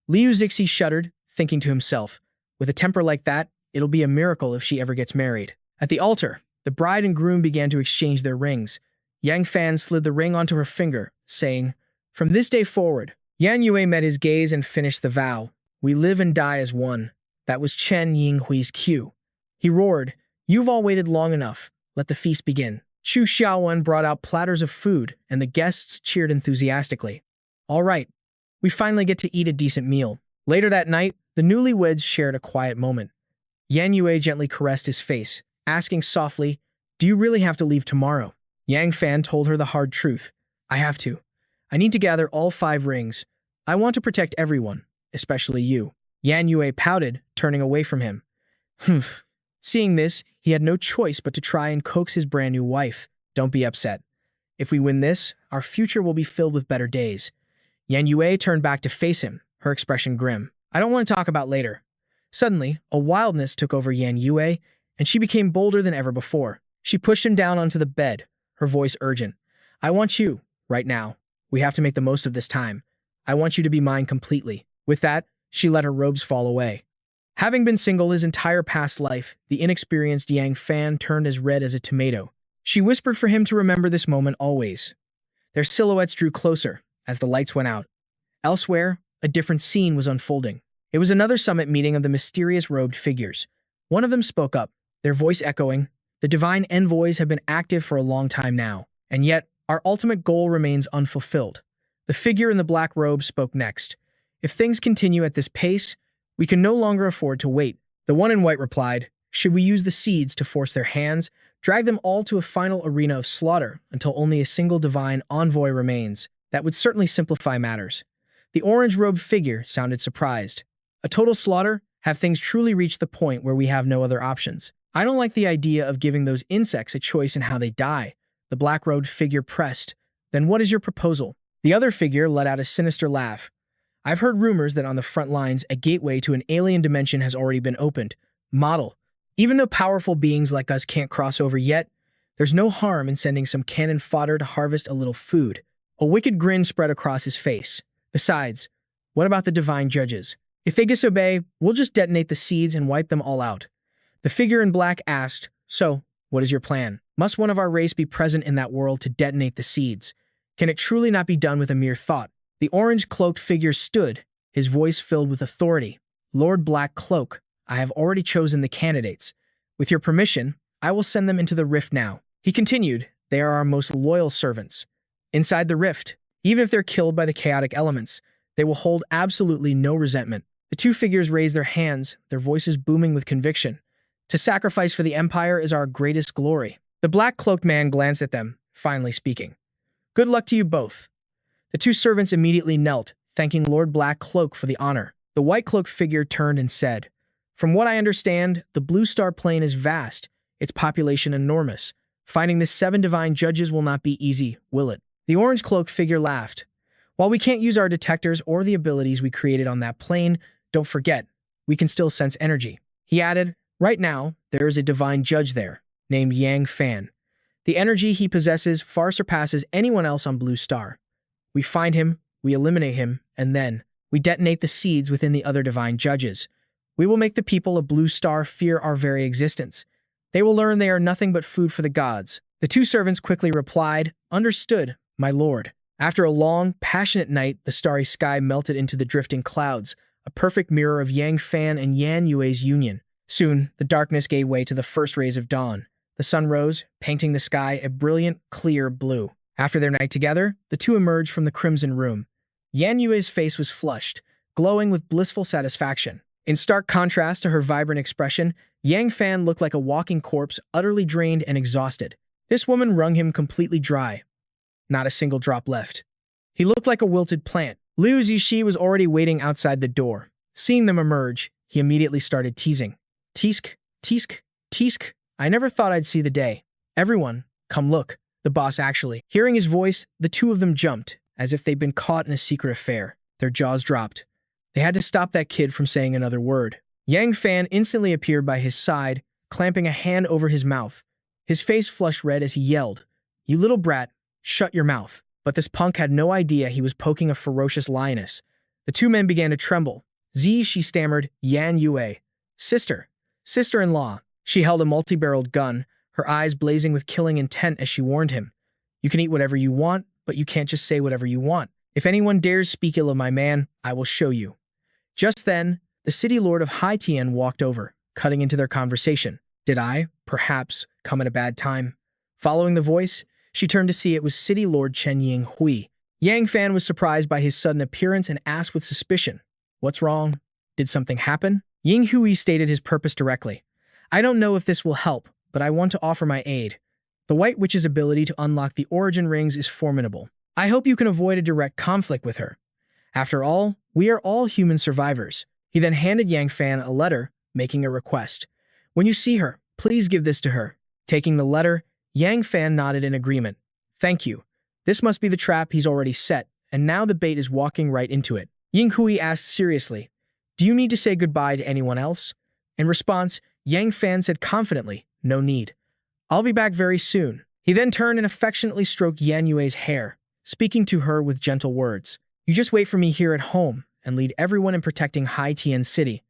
Liu Zixi shuddered, thinking to himself, with a temper like that, it'll be a miracle if she ever gets married. At the altar, the bride and groom began to exchange their rings. Yang Fan slid the ring onto her finger, saying, From this day forward, Yan Yue met his gaze and finished the vow. We live and die as one. That was Chen Yinghui's cue. He roared, You've all waited long enough. Let the feast begin. Chu Xiaowen brought out platters of food, and the guests cheered enthusiastically. All right, we finally get to eat a decent meal. Later that night, the newlyweds shared a quiet moment. Yan Yue gently caressed his face, asking softly, Do you really have to leave tomorrow? Yang Fan told her the hard truth. I have to. I need to gather all 5 rings. I want to protect everyone, especially you. Yan Yue pouted, turning away from him. Humph. Seeing this, he had no choice but to try and coax his brand new wife. Don't be upset. If we win this, our future will be filled with better days. Yan Yue turned back to face him, her expression grim. I don't want to talk about later. Suddenly, a wildness took over Yan Yue, and she became bolder than ever before. She pushed him down onto the bed, her voice urgent. I want you, right now. We have to make the most of this time. I want you to be mine completely. With that, she let her robes fall away. Having been single his entire past life, the inexperienced Yang Fan turned as red as a tomato. She whispered for him to remember this moment always. Their silhouettes drew closer as the lights went out. Elsewhere, a different scene was unfolding. It was another summit meeting of the mysterious robed figures. One of them spoke up, their voice echoing, The divine envoys have been active for a long time now, and yet our ultimate goal remains unfulfilled. The figure in the black robe spoke next. If things continue at this pace, we can no longer afford to wait. The one in white replied, Should we use the seeds to force their hands, drag them all to a final arena of slaughter until only a single divine envoy remains? That would certainly simplify matters. The orange-robed figure sounded surprised. A total slaughter? Have things truly reached the point where we have no other options? I don't like the idea of giving those insects a choice in how they die. The black-robed figure pressed. Then what is your proposal? The other figure let out a sinister laugh. I've heard rumors that on the front lines, a gateway to an alien dimension has already been opened. Model. Even though powerful beings like us can't cross over yet, there's no harm in sending some cannon fodder to harvest a little food. A wicked grin spread across his face. Besides, what about the divine judges? If they disobey, we'll just detonate the seeds and wipe them all out. The figure in black asked, So, what is your plan? Must one of our race be present in that world to detonate the seeds? Can it truly not be done with a mere thought? The orange-cloaked figure stood, his voice filled with authority. Lord Black Cloak, I have already chosen the candidates. With your permission, I will send them into the rift now. He continued, They are our most loyal servants. Inside the rift, even if they're killed by the chaotic elements, they will hold absolutely no resentment. The two figures raised their hands, their voices booming with conviction. To sacrifice for the Empire is our greatest glory. The black-cloaked man glanced at them, finally speaking. Good luck to you both. The two servants immediately knelt, thanking Lord Black Cloak for the honor. The white-cloaked figure turned and said, From what I understand, the Blue Star Plain is vast, its population enormous. Finding the 7 divine judges will not be easy, will it? The orange-cloaked figure laughed. While we can't use our detectors or the abilities we created on that plane, don't forget, we can still sense energy. He added, Right now, there is a divine judge there, named Yang Fan. The energy he possesses far surpasses anyone else on Blue Star. We find him, we eliminate him, and then we detonate the seeds within the other divine judges. We will make the people of Blue Star fear our very existence. They will learn they are nothing but food for the gods. The two servants quickly replied, Understood, my lord. After a long, passionate night, the starry sky melted into the drifting clouds, a perfect mirror of Yang Fan and Yan Yue's union. Soon, the darkness gave way to the first rays of dawn. The sun rose, painting the sky a brilliant, clear blue. After their night together, the two emerged from the crimson room. Yan Yue's face was flushed, glowing with blissful satisfaction. In stark contrast to her vibrant expression, Yang Fan looked like a walking corpse, utterly drained and exhausted. This woman wrung him completely dry. Not a single drop left. He looked like a wilted plant. Liu Zixi was already waiting outside the door. Seeing them emerge, he immediately started teasing. Teask, teask, teask. I never thought I'd see the day. Everyone, come look. The boss actually. Hearing his voice, the two of them jumped, as if they'd been caught in a secret affair. Their jaws dropped. They had to stop that kid from saying another word. Yang Fan instantly appeared by his side, clamping a hand over his mouth. His face flushed red as he yelled, You little brat, shut your mouth. But this punk had no idea he was poking a ferocious lioness. The two men began to tremble. She stammered, Yan Yue. Sister-in-law. She held a multi-barreled gun, her eyes blazing with killing intent as she warned him. You can eat whatever you want, but you can't just say whatever you want. If anyone dares speak ill of my man, I will show you. Just then, the city lord of Haitian walked over, cutting into their conversation. Did I, perhaps, come at a bad time? Following the voice, she turned to see it was City Lord Chen Yinghui. Yang Fan was surprised by his sudden appearance and asked with suspicion, What's wrong? Did something happen? Yinghui stated his purpose directly. I don't know if this will help, but I want to offer my aid. The White Witch's ability to unlock the origin rings is formidable. I hope you can avoid a direct conflict with her. After all, we are all human survivors. He then handed Yang Fan a letter, making a request. When you see her, please give this to her. Taking the letter, Yang Fan nodded in agreement. Thank you. This must be the trap he's already set, and now the bait is walking right into it. Yinghui asked seriously, Do you need to say goodbye to anyone else? In response, Yang Fan said confidently, No need. I'll be back very soon. He then turned and affectionately stroked Yan Yue's hair, speaking to her with gentle words. You just wait for me here at home and lead everyone in protecting Haitian City.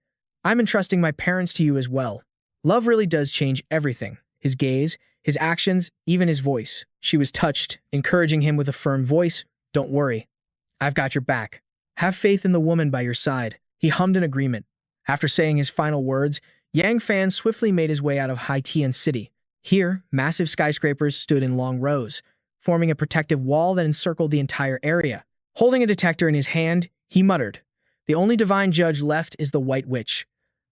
I'm entrusting my parents to you as well. Love really does change everything. His gaze, his actions, even his voice. She was touched, encouraging him with a firm voice. Don't worry. I've got your back. Have faith in the woman by your side. He hummed in agreement. After saying his final words, Yang Fan swiftly made his way out of Haitian City. Here, massive skyscrapers stood in long rows, forming a protective wall that encircled the entire area. Holding a detector in his hand, he muttered, The only divine judge left is the White Witch.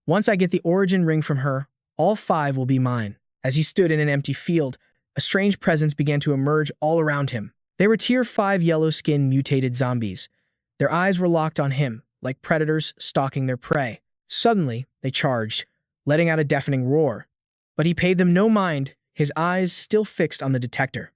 Once I get the origin ring from her, all 5 will be mine. As he stood in an empty field, a strange presence began to emerge all around him. They were Tier 5 yellow-skinned mutated zombies. Their eyes were locked on him, like predators stalking their prey. Suddenly, they charged, letting out a deafening roar. But he paid them no mind, his eyes still fixed on the detector.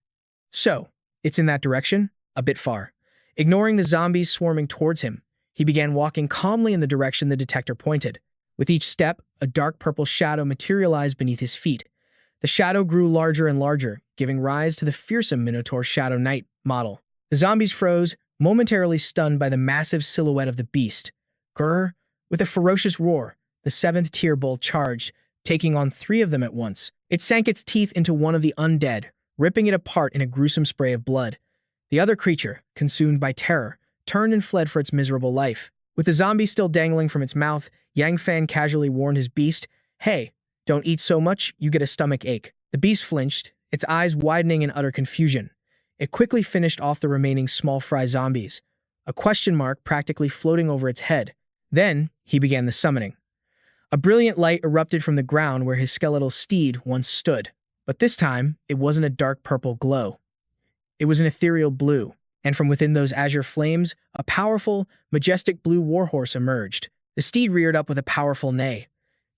So, it's in that direction? A bit far. Ignoring the zombies swarming towards him, he began walking calmly in the direction the detector pointed. With each step, a dark purple shadow materialized beneath his feet. The shadow grew larger and larger, giving rise to the fearsome Minotaur Shadow Knight model. The zombies froze, momentarily stunned by the massive silhouette of the beast. Grr! With a ferocious roar, the 7th tier bull charged, taking on 3 of them at once. It sank its teeth into one of the undead, ripping it apart in a gruesome spray of blood. The other creature, consumed by terror, turned and fled for its miserable life. With the zombie still dangling from its mouth, Yang Fan casually warned his beast, Hey, don't eat so much, you get a stomach ache. The beast flinched, its eyes widening in utter confusion. It quickly finished off the remaining small fry zombies, a question mark practically floating over its head. Then he began the summoning. A brilliant light erupted from the ground where his skeletal steed once stood, but this time it wasn't a dark purple glow. It was an ethereal blue, and from within those azure flames, a powerful, majestic blue warhorse emerged. The steed reared up with a powerful neigh.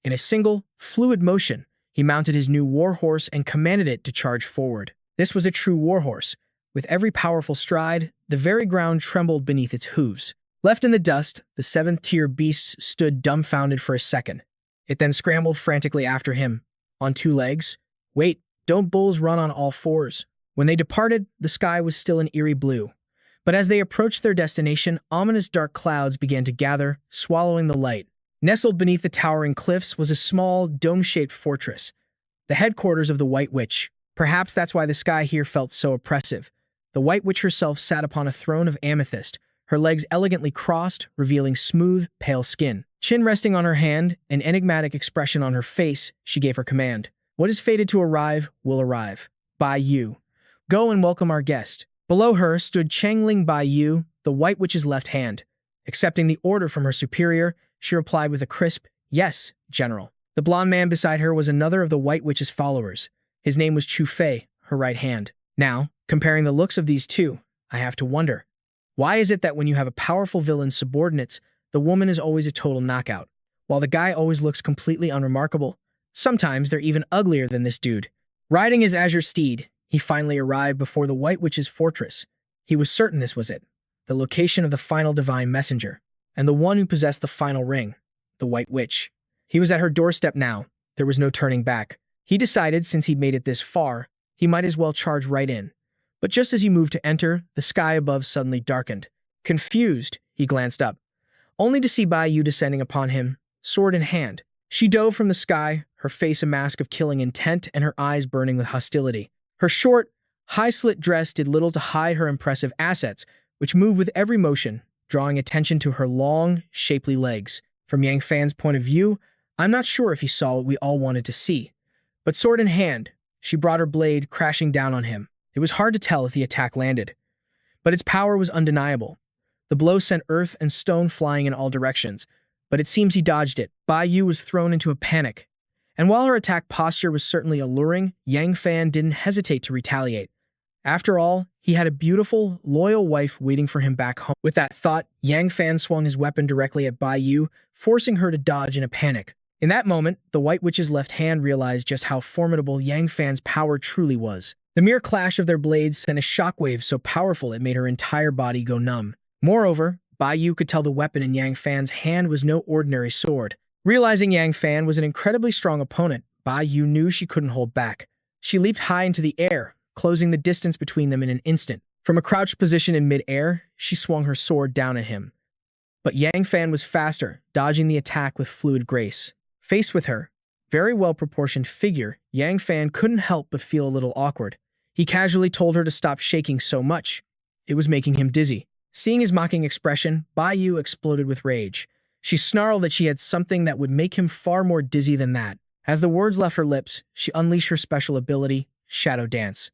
In a single, fluid motion, he mounted his new warhorse and commanded it to charge forward. This was a true warhorse. With every powerful stride, the very ground trembled beneath its hooves. Left in the dust, the seventh-tier beast stood dumbfounded for a second. It then scrambled frantically after him. On two legs? Wait, don't bulls run on all fours? When they departed, the sky was still an eerie blue. But as they approached their destination, ominous dark clouds began to gather, swallowing the light. Nestled beneath the towering cliffs was a small, dome-shaped fortress, the headquarters of the White Witch. Perhaps that's why the sky here felt so oppressive. The White Witch herself sat upon a throne of amethyst, her legs elegantly crossed, revealing smooth, pale skin. Chin resting on her hand, an enigmatic expression on her face, she gave her command. What is fated to arrive will arrive. Bai Yu. Go and welcome our guest. Below her stood Changling Bai Yu, the White Witch's left hand. Accepting the order from her superior, she replied with a crisp, "Yes, General." The blond man beside her was another of the White Witch's followers. His name was Chu Fei, her right hand. Now, comparing the looks of these two, I have to wonder, why is it that when you have a powerful villain's subordinates, the woman is always a total knockout, while the guy always looks completely unremarkable? Sometimes they're even uglier than this dude. Riding his azure steed, he finally arrived before the White Witch's fortress. He was certain this was it, the location of the final divine messenger, and the one who possessed the final ring, the White Witch. He was at her doorstep now. There was no turning back. He decided, since he'd made it this far, he might as well charge right in. But just as he moved to enter, the sky above suddenly darkened. Confused, he glanced up, only to see Bai Yu descending upon him, sword in hand. She dove from the sky, her face a mask of killing intent and her eyes burning with hostility. Her short, high-slit dress did little to hide her impressive assets, which moved with every motion, drawing attention to her long, shapely legs. From Yang Fan's point of view, I'm not sure if he saw what we all wanted to see. But sword in hand, she brought her blade crashing down on him. It was hard to tell if the attack landed, but its power was undeniable. The blow sent earth and stone flying in all directions, but it seems he dodged it. Bai Yu was thrown into a panic. And while her attack posture was certainly alluring, Yang Fan didn't hesitate to retaliate. After all, he had a beautiful, loyal wife waiting for him back home. With that thought, Yang Fan swung his weapon directly at Bai Yu, forcing her to dodge in a panic. In that moment, the White Witch's left hand realized just how formidable Yang Fan's power truly was. The mere clash of their blades sent a shockwave so powerful it made her entire body go numb. Moreover, Bai Yu could tell the weapon in Yang Fan's hand was no ordinary sword. Realizing Yang Fan was an incredibly strong opponent, Bai Yu knew she couldn't hold back. She leaped high into the air, closing the distance between them in an instant. From a crouched position in mid-air, she swung her sword down at him. But Yang Fan was faster, dodging the attack with fluid grace. Faced with her very well-proportioned figure, Yang Fan couldn't help but feel a little awkward. He casually told her to stop shaking so much. It was making him dizzy. Seeing his mocking expression, Bai Yu exploded with rage. She snarled that she had something that would make him far more dizzy than that. As the words left her lips, she unleashed her special ability, Shadow Dance.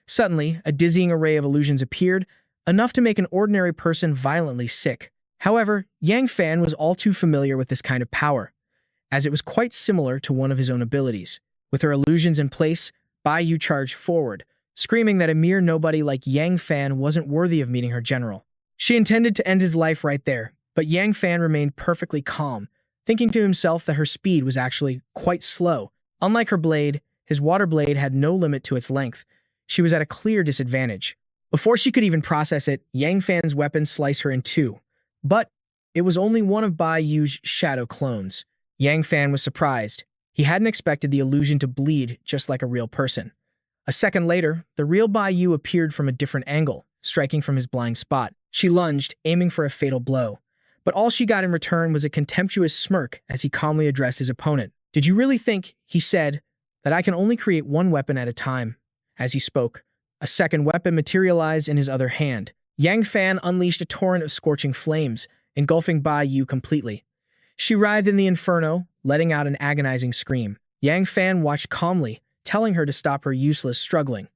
Suddenly, a dizzying array of illusions appeared, enough to make an ordinary person violently sick. However, Yang Fan was all too familiar with this kind of power, as it was quite similar to one of his own abilities. With her illusions in place, Bai Yu charged forward, screaming that a mere nobody like Yang Fan wasn't worthy of meeting her general. She intended to end his life right there, but Yang Fan remained perfectly calm, thinking to himself that her speed was actually quite slow. Unlike her blade, his water blade had no limit to its length. She was at a clear disadvantage. Before she could even process it, Yang Fan's weapon sliced her in two. But it was only one of Bai Yu's shadow clones. Yang Fan was surprised. He hadn't expected the illusion to bleed just like a real person. A second later, the real Bai Yu appeared from a different angle, striking from his blind spot. She lunged, aiming for a fatal blow. But all she got in return was a contemptuous smirk as he calmly addressed his opponent. "Did you really think," he said, "that I can only create one weapon at a time?" As he spoke, a second weapon materialized in his other hand. Yang Fan unleashed a torrent of scorching flames, engulfing Bai Yu completely. She writhed in the inferno, letting out an agonizing scream. Yang Fan watched calmly, telling her to stop her useless struggling,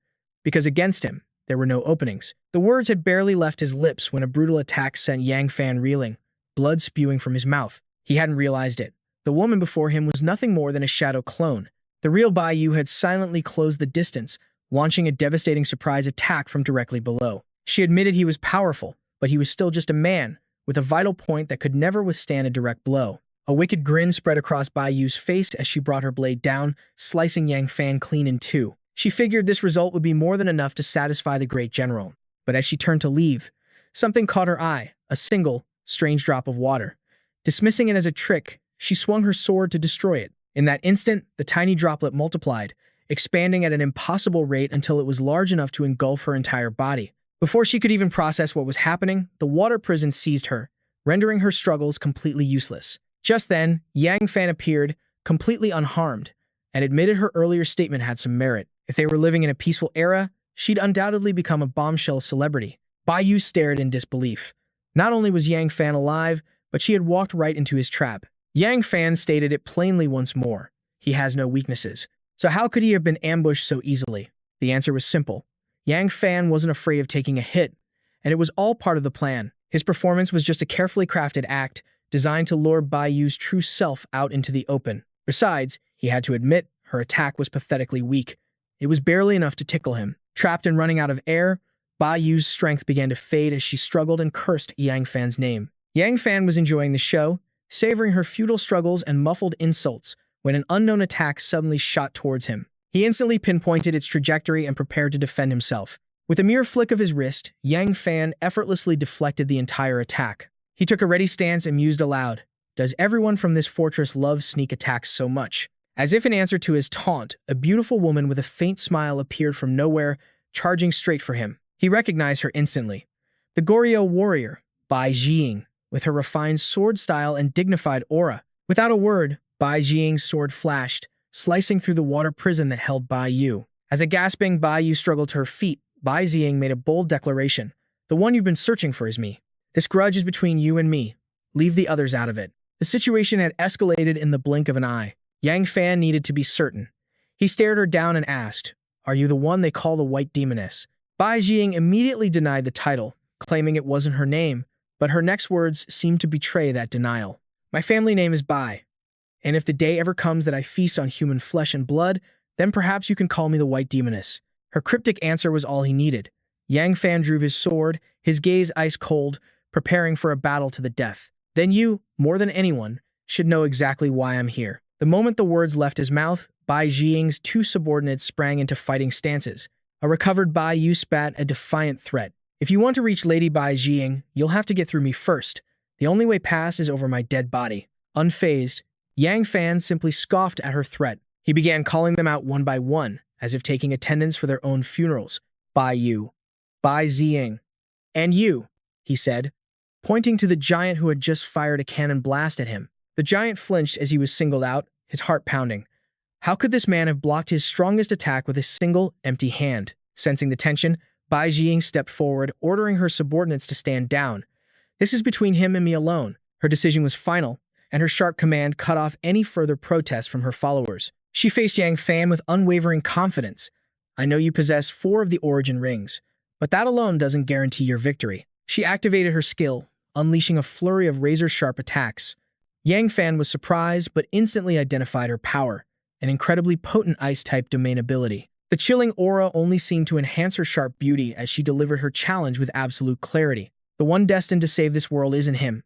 because against him, there were no openings. The words had barely left his lips when a brutal attack sent Yang Fan reeling. blood spewing from his mouth. He hadn't realized it. The woman before him was nothing more than a shadow clone. The real Bai Yu had silently closed the distance, launching a devastating surprise attack from directly below. She admitted he was powerful, but he was still just a man, with a vital point that could never withstand a direct blow. A wicked grin spread across Bai Yu's face as she brought her blade down, slicing Yang Fan clean in two. She figured this result would be more than enough to satisfy the great general. But as she turned to leave, something caught her eye, a single, strange drop of water. Dismissing it as a trick, she swung her sword to destroy it. In that instant, the tiny droplet multiplied, expanding at an impossible rate until it was large enough to engulf her entire body. Before she could even process what was happening, the water prison seized her, rendering her struggles completely useless. Just then, Yang Fan appeared, completely unharmed, and admitted her earlier statement had some merit. If they were living in a peaceful era, she'd undoubtedly become a bombshell celebrity. Bai Yu stared in disbelief. Not only was Yang Fan alive, but she had walked right into his trap. Yang Fan stated it plainly once more. He has no weaknesses. So how could he have been ambushed so easily? The answer was simple. Yang Fan wasn't afraid of taking a hit, and it was all part of the plan. His performance was just a carefully crafted act designed to lure Bai Yu's true self out into the open. Besides, he had to admit her attack was pathetically weak. It was barely enough to tickle him. Trapped and running out of air, Bai Yu's strength began to fade as she struggled and cursed Yang Fan's name. Yang Fan was enjoying the show, savoring her futile struggles and muffled insults, when an unknown attack suddenly shot towards him. He instantly pinpointed its trajectory and prepared to defend himself. With a mere flick of his wrist, Yang Fan effortlessly deflected the entire attack. He took a ready stance and mused aloud. Does everyone from this fortress love sneak attacks so much? As if in answer to his taunt, a beautiful woman with a faint smile appeared from nowhere, charging straight for him. He recognized her instantly. The Goryeo warrior, Bai Jiying, with her refined sword style and dignified aura. Without a word, Bai Jiying's sword flashed, slicing through the water prison that held Bai Yu. As a gasping Bai Yu struggled to her feet, Bai Jiying made a bold declaration. The one you've been searching for is me. This grudge is between you and me. Leave the others out of it. The situation had escalated in the blink of an eye. Yang Fan needed to be certain. He stared her down and asked, "Are you the one they call the White Demoness?" Bai Jiying immediately denied the title, claiming it wasn't her name, but her next words seemed to betray that denial. "My family name is Bai, and if the day ever comes that I feast on human flesh and blood, then perhaps you can call me the White Demoness." Her cryptic answer was all he needed. Yang Fan drew his sword, his gaze ice cold, preparing for a battle to the death. "Then you, more than anyone, should know exactly why I'm here." The moment the words left his mouth, Bai Jiying's two subordinates sprang into fighting stances. A recovered Bai Yu spat a defiant threat. "If you want to reach Lady Bai Jiying, you'll have to get through me first. The only way past is over my dead body." Unfazed, Yang Fan simply scoffed at her threat. He began calling them out one by one, as if taking attendance for their own funerals. "Bai Yu, Bai Jiying, and you," he said, pointing to the giant who had just fired a cannon blast at him. The giant flinched as he was singled out, his heart pounding. How could this man have blocked his strongest attack with a single, empty hand? Sensing the tension, Bai Jiying stepped forward, ordering her subordinates to stand down. "This is between him and me alone." Her decision was final, and her sharp command cut off any further protest from her followers. She faced Yang Fan with unwavering confidence. "I know you possess 4 of the origin rings, but that alone doesn't guarantee your victory." She activated her skill, unleashing a flurry of razor-sharp attacks. Yang Fan was surprised, but instantly identified her power, an incredibly potent ice-type domain ability. The chilling aura only seemed to enhance her sharp beauty as she delivered her challenge with absolute clarity. The one destined to save this world isn't him.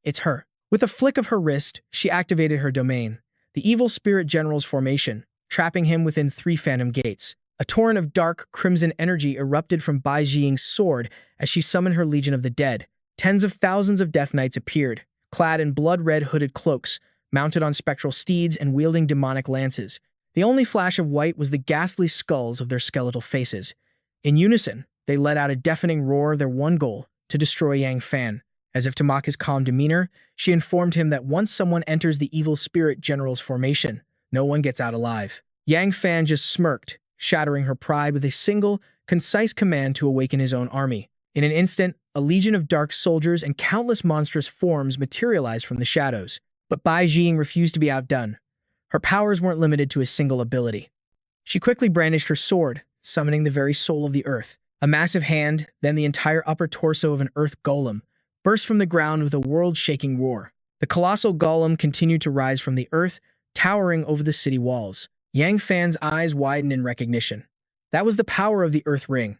It's her. With a flick of her wrist, she activated her domain, the evil spirit general's formation, trapping him within 3 phantom gates. A torrent of dark, crimson energy erupted from Bai Jiying's sword as she summoned her Legion of the Dead. Tens of thousands of Death Knights appeared, clad in blood-red hooded cloaks, mounted on spectral steeds and wielding demonic lances. The only flash of white was the ghastly skulls of their skeletal faces. In unison, they let out a deafening roar, their one goal, to destroy Yang Fan. As if to mock his calm demeanor, she informed him that once someone enters the evil spirit general's formation, no one gets out alive. Yang Fan just smirked, shattering her pride with a single, concise command to awaken his own army. In an instant, a legion of dark soldiers and countless monstrous forms materialized from the shadows. But Bai Jiying refused to be outdone. Her powers weren't limited to a single ability. She quickly brandished her sword, summoning the very soul of the earth. A massive hand, then the entire upper torso of an earth golem, burst from the ground with a world-shaking roar. The colossal golem continued to rise from the earth, towering over the city walls. Yang Fan's eyes widened in recognition. That was the power of the Earth Ring.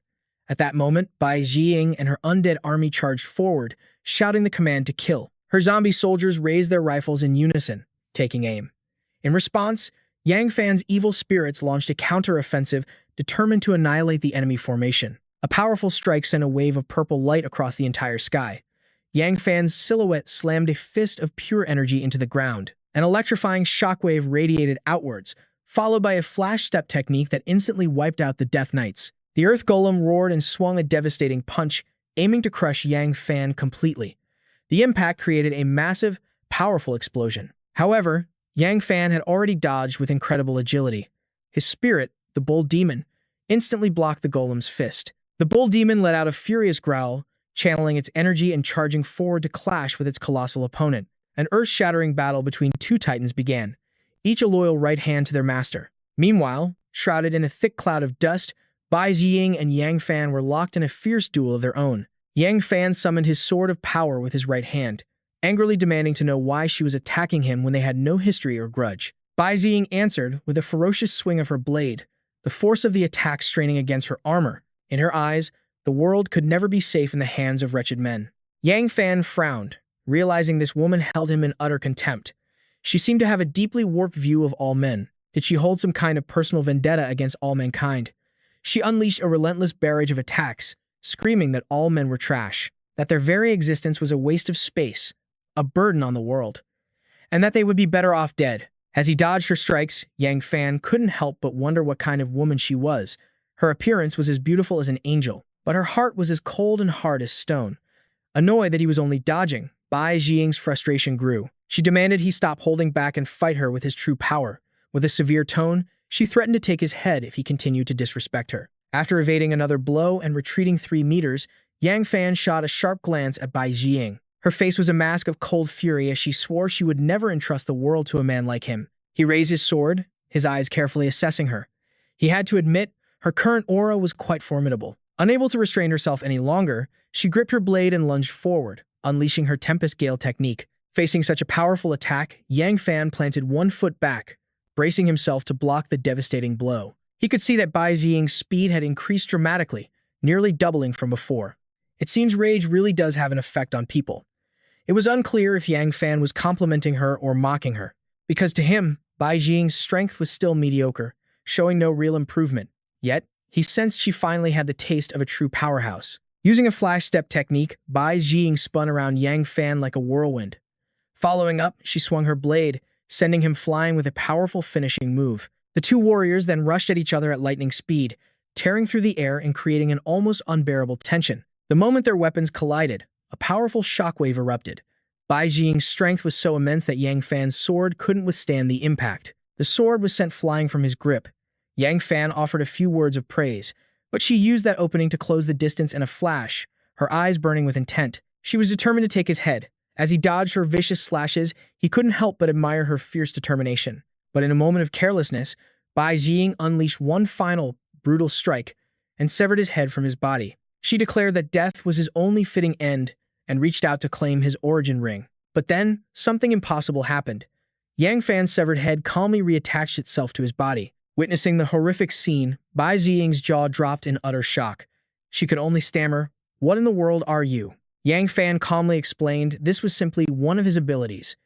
At that moment, Bai Jiying and her undead army charged forward, shouting the command to kill. Her zombie soldiers raised their rifles in unison, taking aim. In response, Yang Fan's evil spirits launched a counter-offensive determined to annihilate the enemy formation. A powerful strike sent a wave of purple light across the entire sky. Yang Fan's silhouette slammed a fist of pure energy into the ground. An electrifying shockwave radiated outwards, followed by a flash step technique that instantly wiped out the Death Knights. The Earth Golem roared and swung a devastating punch, aiming to crush Yang Fan completely. The impact created a massive, powerful explosion. However, Yang Fan had already dodged with incredible agility. His spirit, the Bull Demon, instantly blocked the Golem's fist. The Bull Demon let out a furious growl, channeling its energy and charging forward to clash with its colossal opponent. An earth-shattering battle between two titans began, each a loyal right hand to their master. Meanwhile, shrouded in a thick cloud of dust, Bai Jiying and Yang Fan were locked in a fierce duel of their own. Yang Fan summoned his sword of power with his right hand, angrily demanding to know why she was attacking him when they had no history or grudge. Bai Jiying answered with a ferocious swing of her blade, the force of the attack straining against her armor. In her eyes, the world could never be safe in the hands of wretched men. Yang Fan frowned, realizing this woman held him in utter contempt. She seemed to have a deeply warped view of all men. Did she hold some kind of personal vendetta against all mankind? She unleashed a relentless barrage of attacks, screaming that all men were trash, that their very existence was a waste of space, a burden on the world, and that they would be better off dead. As he dodged her strikes, Yang Fan couldn't help but wonder what kind of woman she was. Her appearance was as beautiful as an angel, but her heart was as cold and hard as stone. Annoyed that he was only dodging, Bai Jiying's frustration grew. She demanded he stop holding back and fight her with his true power. With a severe tone, she threatened to take his head if he continued to disrespect her. After evading another blow and retreating 3 meters, Yang Fan shot a sharp glance at Bai Jiying. Her face was a mask of cold fury as she swore she would never entrust the world to a man like him. He raised his sword, his eyes carefully assessing her. He had to admit, her current aura was quite formidable. Unable to restrain herself any longer, she gripped her blade and lunged forward, unleashing her Tempest Gale technique. Facing such a powerful attack, Yang Fan planted 1 foot back, bracing himself to block the devastating blow. He could see that Bai Jiying's speed had increased dramatically, nearly doubling from before. It seems rage really does have an effect on people. It was unclear if Yang Fan was complimenting her or mocking her, because to him, Bai Jiying's strength was still mediocre, showing no real improvement. Yet, he sensed she finally had the taste of a true powerhouse. Using a flash step technique, Bai Jiying spun around Yang Fan like a whirlwind. Following up, she swung her blade, sending him flying with a powerful finishing move. The two warriors then rushed at each other at lightning speed, tearing through the air and creating an almost unbearable tension. The moment their weapons collided, a powerful shockwave erupted. Bai Jiying's strength was so immense that Yang Fan's sword couldn't withstand the impact. The sword was sent flying from his grip. Yang Fan offered a few words of praise, but she used that opening to close the distance in a flash, her eyes burning with intent. She was determined to take his head. As he dodged her vicious slashes, he couldn't help but admire her fierce determination. But in a moment of carelessness, Bai Jiying unleashed one final, brutal strike and severed his head from his body. She declared that death was his only fitting end and reached out to claim his origin ring. But then, something impossible happened. Yang Fan's severed head calmly reattached itself to his body. Witnessing the horrific scene, Bai Jiying's jaw dropped in utter shock. She could only stammer, "What in the world are you?" Yang Fan calmly explained this was simply one of his abilities.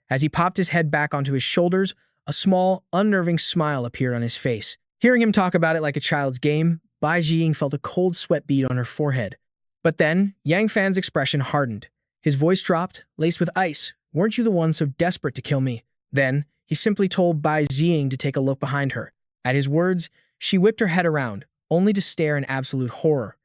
As he popped his head back onto his shoulders, a small, unnerving smile appeared on his face. Hearing him talk about it like a child's game, Bai Jiying felt a cold sweat bead on her forehead. But then, Yang Fan's expression hardened. His voice dropped, laced with ice. "Weren't you the one so desperate to kill me?" Then, he simply told Bai Jiying to take a look behind her. At his words, she whipped her head around, only to stare in absolute horror.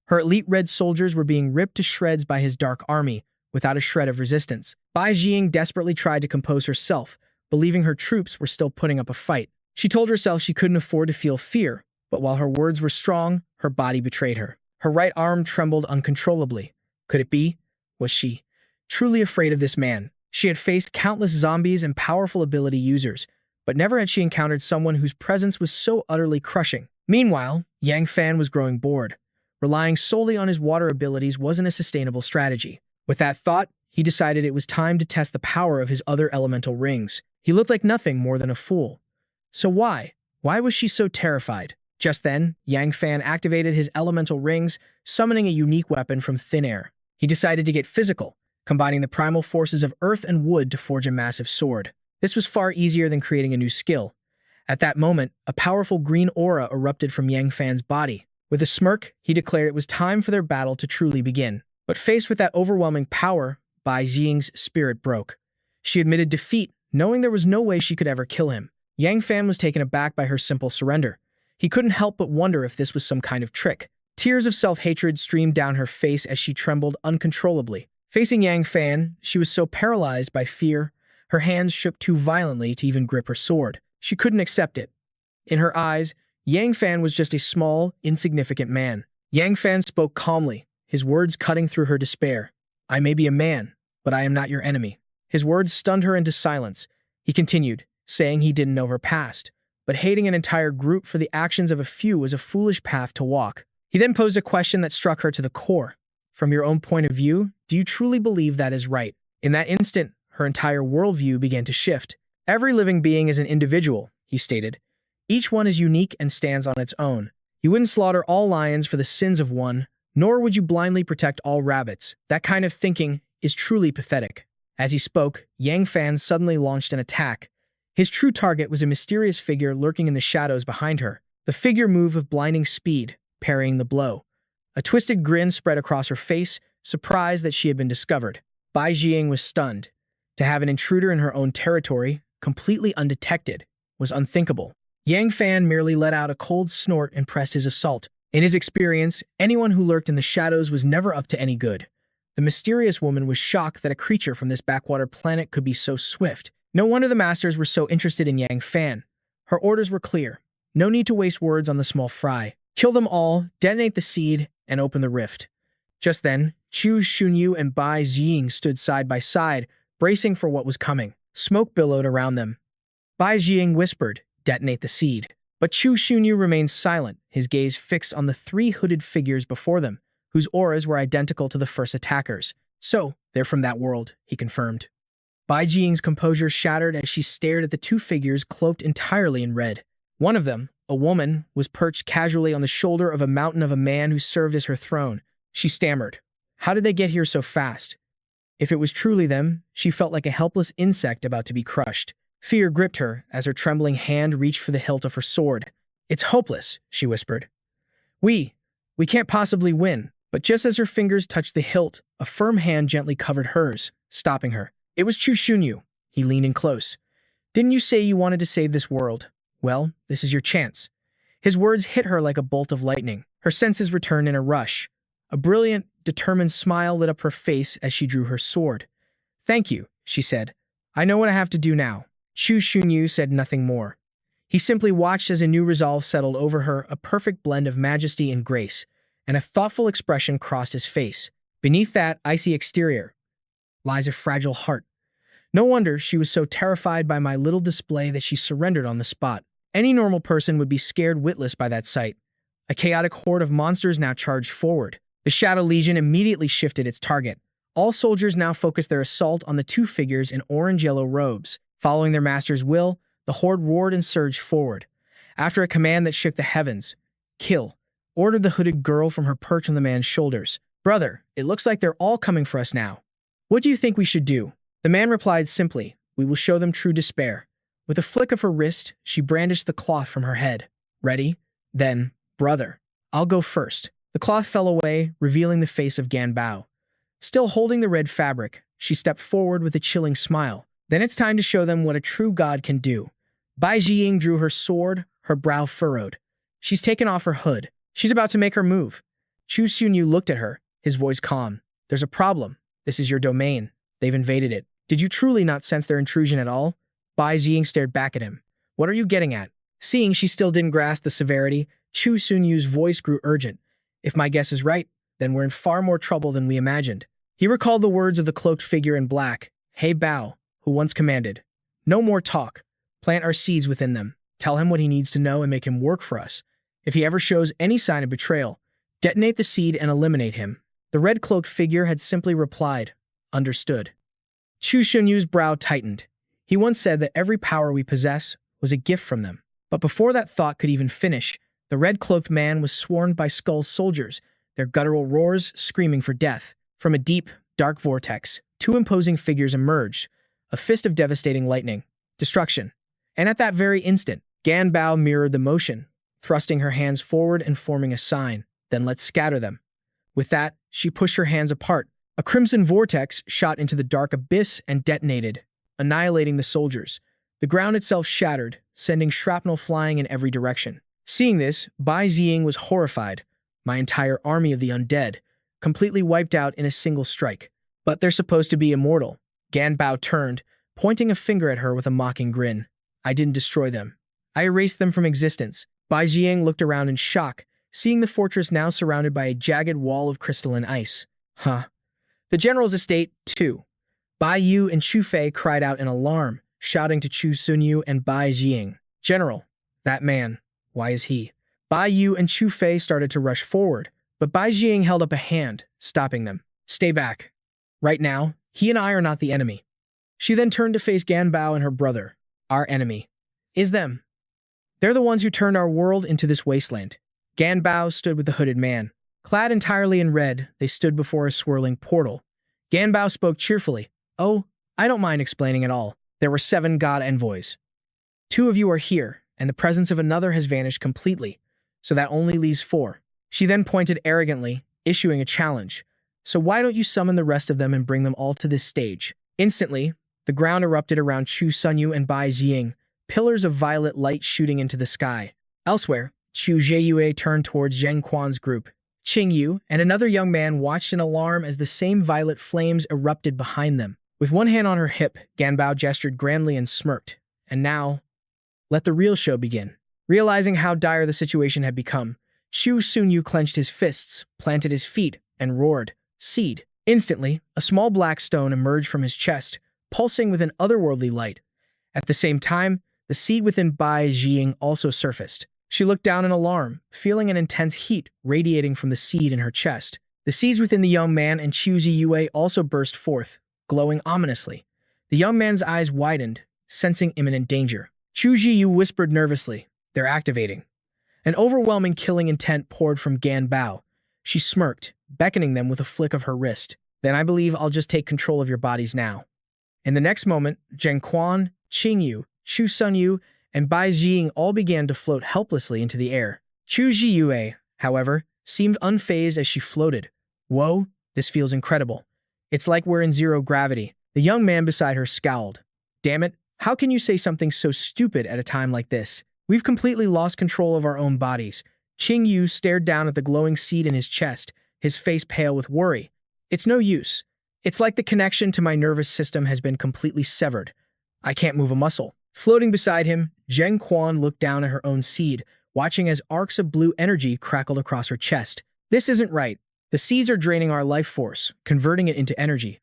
Her elite red soldiers were being ripped to shreds by his dark army, without a shred of resistance. Bai Jiying desperately tried to compose herself, believing her troops were still putting up a fight. She told herself she couldn't afford to feel fear, but while her words were strong, her body betrayed her. Her right arm trembled uncontrollably. Could it be? Was she truly afraid of this man? She had faced countless zombies and powerful ability users, but never had she encountered someone whose presence was so utterly crushing. Meanwhile, Yang Fan was growing bored. Relying solely on his water abilities wasn't a sustainable strategy. With that thought, he decided it was time to test the power of his other elemental rings. He looked like nothing more than a fool. So why? Why was she so terrified? Just then, Yang Fan activated his elemental rings, summoning a unique weapon from thin air. He decided to get physical, combining the primal forces of earth and wood to forge a massive sword. This was far easier than creating a new skill. At that moment, a powerful green aura erupted from Yang Fan's body. With a smirk, he declared it was time for their battle to truly begin. But faced with that overwhelming power, Bai Jing's spirit broke. She admitted defeat, knowing there was no way she could ever kill him. Yang Fan was taken aback by her simple surrender. He couldn't help but wonder if this was some kind of trick. Tears of self-hatred streamed down her face as she trembled uncontrollably. Facing Yang Fan, she was so paralyzed by fear, her hands shook too violently to even grip her sword. She couldn't accept it. In her eyes, Yang Fan was just a small, insignificant man. Yang Fan spoke calmly, his words cutting through her despair. "I may be a man, but I am not your enemy." His words stunned her into silence. He continued, saying he didn't know her past, but hating an entire group for the actions of a few was a foolish path to walk. He then posed a question that struck her to the core. From your own point of view, do you truly believe that is right? In that instant, her entire worldview began to shift. Every living being is an individual, he stated. Each one is unique and stands on its own. You wouldn't slaughter all lions for the sins of one, nor would you blindly protect all rabbits. That kind of thinking is truly pathetic. As he spoke, Yang Fan suddenly launched an attack. His true target was a mysterious figure lurking in the shadows behind her. The figure moved with blinding speed, parrying the blow. A twisted grin spread across her face, surprised that she had been discovered. Bai Jing was stunned. To have an intruder in her own territory, completely undetected, was unthinkable. Yang Fan merely let out a cold snort and pressed his assault. In his experience, anyone who lurked in the shadows was never up to any good. The mysterious woman was shocked that a creature from this backwater planet could be so swift. No wonder the masters were so interested in Yang Fan. Her orders were clear. No need to waste words on the small fry. Kill them all, detonate the seed, and open the rift. Just then, Chu Xunyu and Bai Jing stood side by side, bracing for what was coming. Smoke billowed around them. Bai Jing whispered, "Detonate the seed." But Chu Xunyu remained silent, his gaze fixed on the three hooded figures before them, whose auras were identical to the first attackers. "So, they're from that world," he confirmed. Bai Jing's composure shattered as she stared at the two figures cloaked entirely in red. One of them, a woman, was perched casually on the shoulder of a mountain of a man who served as her throne. She stammered. How did they get here so fast? If it was truly them, she felt like a helpless insect about to be crushed. Fear gripped her as her trembling hand reached for the hilt of her sword. "It's hopeless," she whispered. We can't possibly win." But just as her fingers touched the hilt, a firm hand gently covered hers, stopping her. It was Chu Xunyu. He leaned in close. "Didn't you say you wanted to save this world? Well, this is your chance." His words hit her like a bolt of lightning. Her senses returned in a rush. A brilliant, determined smile lit up her face as she drew her sword. "Thank you," she said. "I know what I have to do now." Chu Xunyu said nothing more. He simply watched as a new resolve settled over her, a perfect blend of majesty and grace, and a thoughtful expression crossed his face. Beneath that icy exterior lies a fragile heart. No wonder she was so terrified by my little display that she surrendered on the spot. Any normal person would be scared witless by that sight. A chaotic horde of monsters now charged forward. The Shadow Legion immediately shifted its target. All soldiers now focused their assault on the two figures in orange-yellow robes. Following their master's will, the horde roared and surged forward. After a command that shook the heavens, "Kill," ordered the hooded girl from her perch on the man's shoulders. "Brother, it looks like they're all coming for us now. What do you think we should do?" The man replied simply, "We will show them true despair." With a flick of her wrist, she brandished the cloth from her head. "Ready? Then, brother, I'll go first." The cloth fell away, revealing the face of Gan Bao. Still holding the red fabric, she stepped forward with a chilling smile. "Then it's time to show them what a true god can do." Bai Jiying drew her sword, her brow furrowed. She's taken off her hood. She's about to make her move. Chu Xunyu looked at her, his voice calm. "There's a problem. This is your domain. They've invaded it. Did you truly not sense their intrusion at all?" Bai Jiying stared back at him. "What are you getting at?" Seeing she still didn't grasp the severity, Chu Xunyu's voice grew urgent. "If my guess is right, then we're in far more trouble than we imagined." He recalled the words of the cloaked figure in black, He Bao, who once commanded, "No more talk. Plant our seeds within them. Tell him what he needs to know and make him work for us. If he ever shows any sign of betrayal, detonate the seed and eliminate him." The red-cloaked figure had simply replied, "Understood." Chu Xunyu's brow tightened. He once said that every power we possess was a gift from them. But before that thought could even finish, the red-cloaked man was swarmed by Skull's soldiers, their guttural roars screaming for death. From a deep, dark vortex, two imposing figures emerged, a fist of devastating lightning, destruction. And at that very instant, Gan Bao mirrored the motion, thrusting her hands forward and forming a sign, "Then let's scatter them." With that, she pushed her hands apart. A crimson vortex shot into the dark abyss and detonated, annihilating the soldiers. The ground itself shattered, sending shrapnel flying in every direction. Seeing this, Bai Ziying was horrified. My entire army of the undead, completely wiped out in a single strike. But they're supposed to be immortal. Gan Bao turned, pointing a finger at her with a mocking grin. I didn't destroy them. I erased them from existence. Bai Ziying looked around in shock, seeing the fortress now surrounded by a jagged wall of crystalline ice. Huh. The general's estate, too. Bai Yu and Chu Fei cried out in alarm, shouting to Chu Sunyu and Bai Ziying. General, that man, why is he? Bai Yu and Chu Fei started to rush forward, but Bai Ziying held up a hand, stopping them. Stay back. Right now, he and I are not the enemy. She then turned to face Gan Bao and her brother. Our enemy is them. They're the ones who turned our world into this wasteland. Gan Bao stood with the hooded man. Clad entirely in red, they stood before a swirling portal. Gan Bao spoke cheerfully. Oh, I don't mind explaining at all. There were 7 god envoys. 2 of you are here, and the presence of another has vanished completely, so that only leaves 4. She then pointed arrogantly, issuing a challenge. So why don't you summon the rest of them and bring them all to this stage? Instantly, the ground erupted around Chu Sunyu and Bai Ziying, pillars of violet light shooting into the sky. Elsewhere, Chu Zheyue turned towards Zheng Quan's group. Qing Yu and another young man watched in alarm as the same violet flames erupted behind them. With one hand on her hip, Gan Bao gestured grandly and smirked. And now, let the real show begin. Realizing how dire the situation had become, Chu Sunyu clenched his fists, planted his feet, and roared, "Seed!" Instantly, a small black stone emerged from his chest, pulsing with an otherworldly light. At the same time, the seed within Bai Ziying also surfaced. She looked down in alarm, feeling an intense heat radiating from the seed in her chest. The seeds within the young man and Chu Ziyue also burst forth, glowing ominously. The young man's eyes widened, sensing imminent danger. Chu Ziyu whispered nervously, "They're activating." An overwhelming killing intent poured from Gan Bao. She smirked, beckoning them with a flick of her wrist. "Then I believe I'll just take control of your bodies now." In the next moment, Zheng Quan, Qing Yu, Chu Sunyu, and Bai Ziying all began to float helplessly into the air. Chu Ziyue, however, seemed unfazed as she floated. Whoa, this feels incredible. It's like we're in zero gravity. The young man beside her scowled. Damn it, how can you say something so stupid at a time like this? We've completely lost control of our own bodies. Qing Yu stared down at the glowing seed in his chest, his face pale with worry. It's no use. It's like the connection to my nervous system has been completely severed. I can't move a muscle. Floating beside him, Zheng Quan looked down at her own seed, watching as arcs of blue energy crackled across her chest. This isn't right. The seeds are draining our life force, converting it into energy.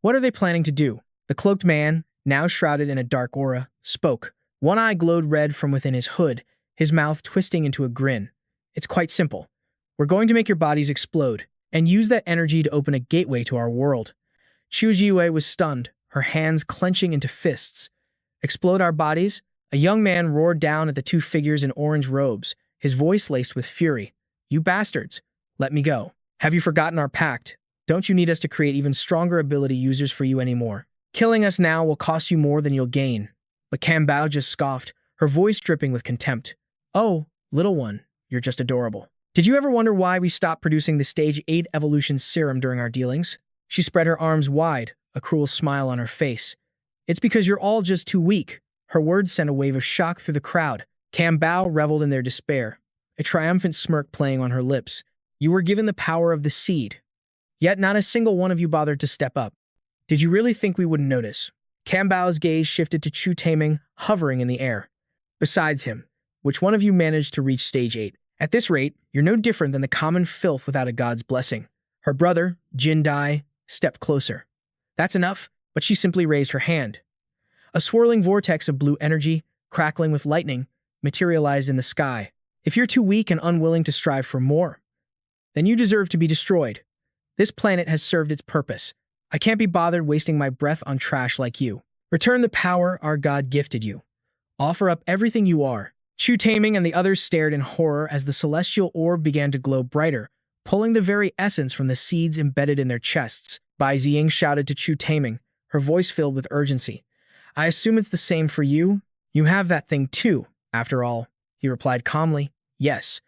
What are they planning to do? The cloaked man, now shrouded in a dark aura, spoke. One eye glowed red from within his hood, his mouth twisting into a grin. It's quite simple. We're going to make your bodies explode, and use that energy to open a gateway to our world. Chu Jiwei was stunned, her hands clenching into fists. Explode our bodies? A young man roared down at the 2 figures in orange robes, his voice laced with fury. You bastards! Let me go. Have you forgotten our pact? Don't you need us to create even stronger ability users for you anymore? Killing us now will cost you more than you'll gain. But Gan Bao just scoffed, her voice dripping with contempt. Oh, little one, you're just adorable. Did you ever wonder why we stopped producing the Stage 8 evolution serum during our dealings? She spread her arms wide, a cruel smile on her face. It's because you're all just too weak. Her words sent a wave of shock through the crowd. Gan Bao reveled in their despair, a triumphant smirk playing on her lips. You were given the power of the seed. Yet not a single one of you bothered to step up. Did you really think we wouldn't notice? Gan Bao's gaze shifted to Chu Taming, hovering in the air. Besides him, which one of you managed to reach Stage 8? At this rate, you're no different than the common filth without a god's blessing. Her brother, Jin Dai, stepped closer. That's enough, but she simply raised her hand. A swirling vortex of blue energy, crackling with lightning, materialized in the sky. If you're too weak and unwilling to strive for more, then you deserve to be destroyed. This planet has served its purpose. I can't be bothered wasting my breath on trash like you. Return the power our God gifted you. Offer up everything you are. Chu Taming and the others stared in horror as the celestial orb began to glow brighter, pulling the very essence from the seeds embedded in their chests. Bai Ziying shouted to Chu Taming, her voice filled with urgency. I assume it's the same for you? You have that thing too, after all, he replied calmly. Yes.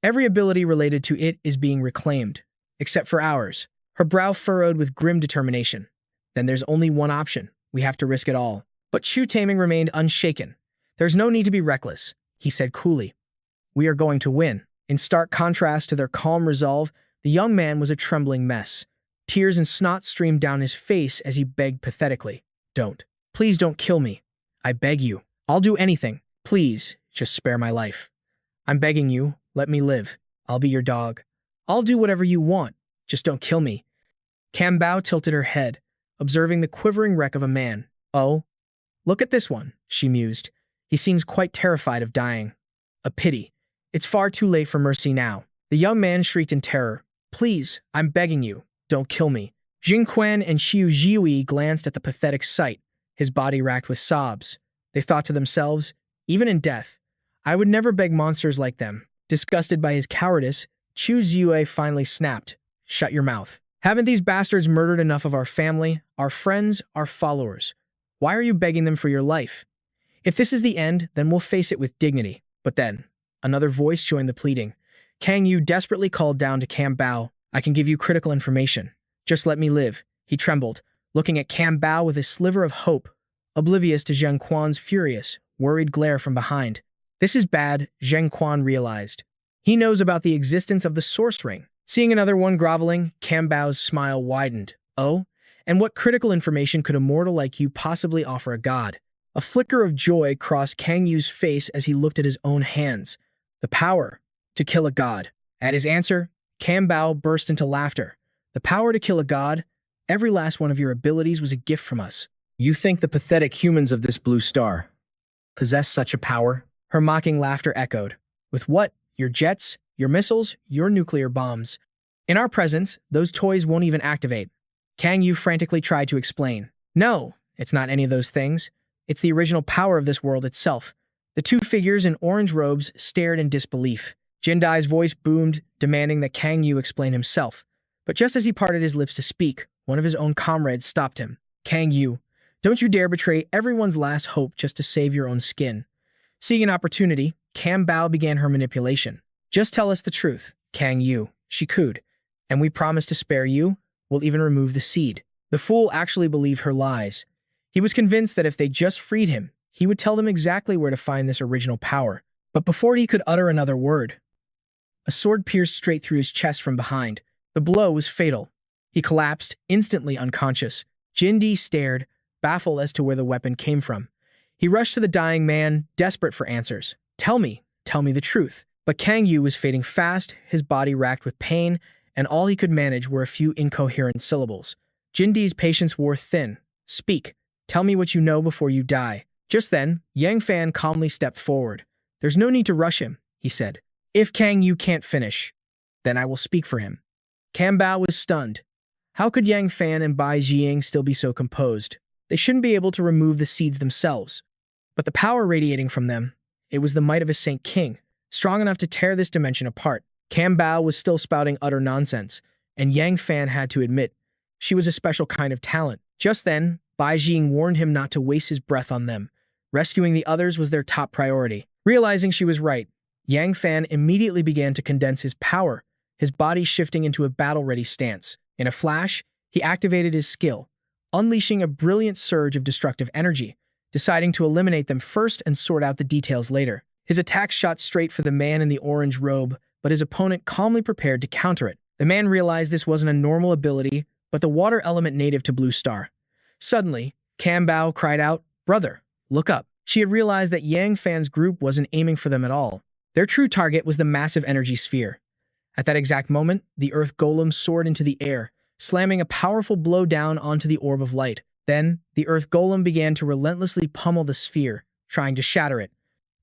Every ability related to it is being reclaimed, except for ours. Her brow furrowed with grim determination. Then there's only one option. We have to risk it all. But Chu Taming remained unshaken. There's no need to be reckless, he said coolly. We are going to win. In stark contrast to their calm resolve, the young man was a trembling mess. Tears and snot streamed down his face as he begged pathetically. Don't. Please don't kill me. I beg you. I'll do anything. Please, just spare my life. I'm begging you, let me live. I'll be your dog. I'll do whatever you want. Just don't kill me. Cam Bao tilted her head, observing the quivering wreck of a man. Oh, look at this one, she mused. He seems quite terrified of dying. A pity. It's far too late for mercy now. The young man shrieked in terror. Please, I'm begging you, don't kill me. Jing Quan and Xiu Jiui glanced at the pathetic sight, his body racked with sobs. They thought to themselves, even in death, I would never beg monsters like them. Disgusted by his cowardice, Chu Ziyue finally snapped. Shut your mouth. Haven't these bastards murdered enough of our family, our friends, our followers? Why are you begging them for your life? If this is the end, then we'll face it with dignity. But then, another voice joined the pleading. Kang Yu desperately called down to Cam Bao. I can give you critical information. Just let me live. He trembled, looking at Cam Bao with a sliver of hope, oblivious to Zheng Quan's furious, worried glare from behind. This is bad, Zheng Quan realized. He knows about the existence of the Source Ring. Seeing another one groveling, Cam Bao's smile widened. Oh? And what critical information could a mortal like you possibly offer a god? A flicker of joy crossed Kang Yu's face as he looked at his own hands. The power to kill a god. At his answer, Cam Bao burst into laughter. The power to kill a god? Every last one of your abilities was a gift from us. You think the pathetic humans of this blue star possess such a power? Her mocking laughter echoed. With what? Your jets? Your missiles? Your nuclear bombs? In our presence, those toys won't even activate. Kang Yu frantically tried to explain. No, it's not any of those things. It's the original power of this world itself. The two figures in orange robes stared in disbelief. Jindai's voice boomed, demanding that Kang Yu explain himself. But just as he parted his lips to speak, one of his own comrades stopped him. Kang Yu, don't you dare betray everyone's last hope just to save your own skin. Seeing an opportunity, Cam Bao began her manipulation. Just tell us the truth, Kang Yu, she cooed. And we promise to spare you. We'll even remove the seed. The fool actually believed her lies. He was convinced that if they just freed him, he would tell them exactly where to find this original power. But before he could utter another word, a sword pierced straight through his chest from behind. The blow was fatal. He collapsed, instantly unconscious. Jindi stared, baffled as to where the weapon came from. He rushed to the dying man, desperate for answers. Tell me the truth. But Kang Yu was fading fast, his body racked with pain, and all he could manage were a few incoherent syllables. Jindi's patience wore thin. Speak. Tell me what you know before you die. Just then, Yang Fan calmly stepped forward. There's no need to rush him, he said. If Kang Yu can't finish, then I will speak for him. Cam Bao was stunned. How could Yang Fan and Bai Ziying still be so composed? They shouldn't be able to remove the seeds themselves. But the power radiating from them, it was the might of a Saint King, strong enough to tear this dimension apart. Cam Bao was still spouting utter nonsense, and Yang Fan had to admit, she was a special kind of talent. Just then, Bai Jing warned him not to waste his breath on them. Rescuing the others was their top priority. Realizing she was right, Yang Fan immediately began to condense his power, his body shifting into a battle-ready stance. In a flash, he activated his skill, unleashing a brilliant surge of destructive energy, deciding to eliminate them first and sort out the details later. His attack shot straight for the man in the orange robe, but his opponent calmly prepared to counter it. The man realized this wasn't a normal ability, but the water element native to Blue Star. Suddenly, Cam Bao cried out, Brother, look up. She had realized that Yang Fan's group wasn't aiming for them at all. Their true target was the massive energy sphere. At that exact moment, the Earth Golem soared into the air, slamming a powerful blow down onto the orb of light. Then, the Earth Golem began to relentlessly pummel the sphere, trying to shatter it.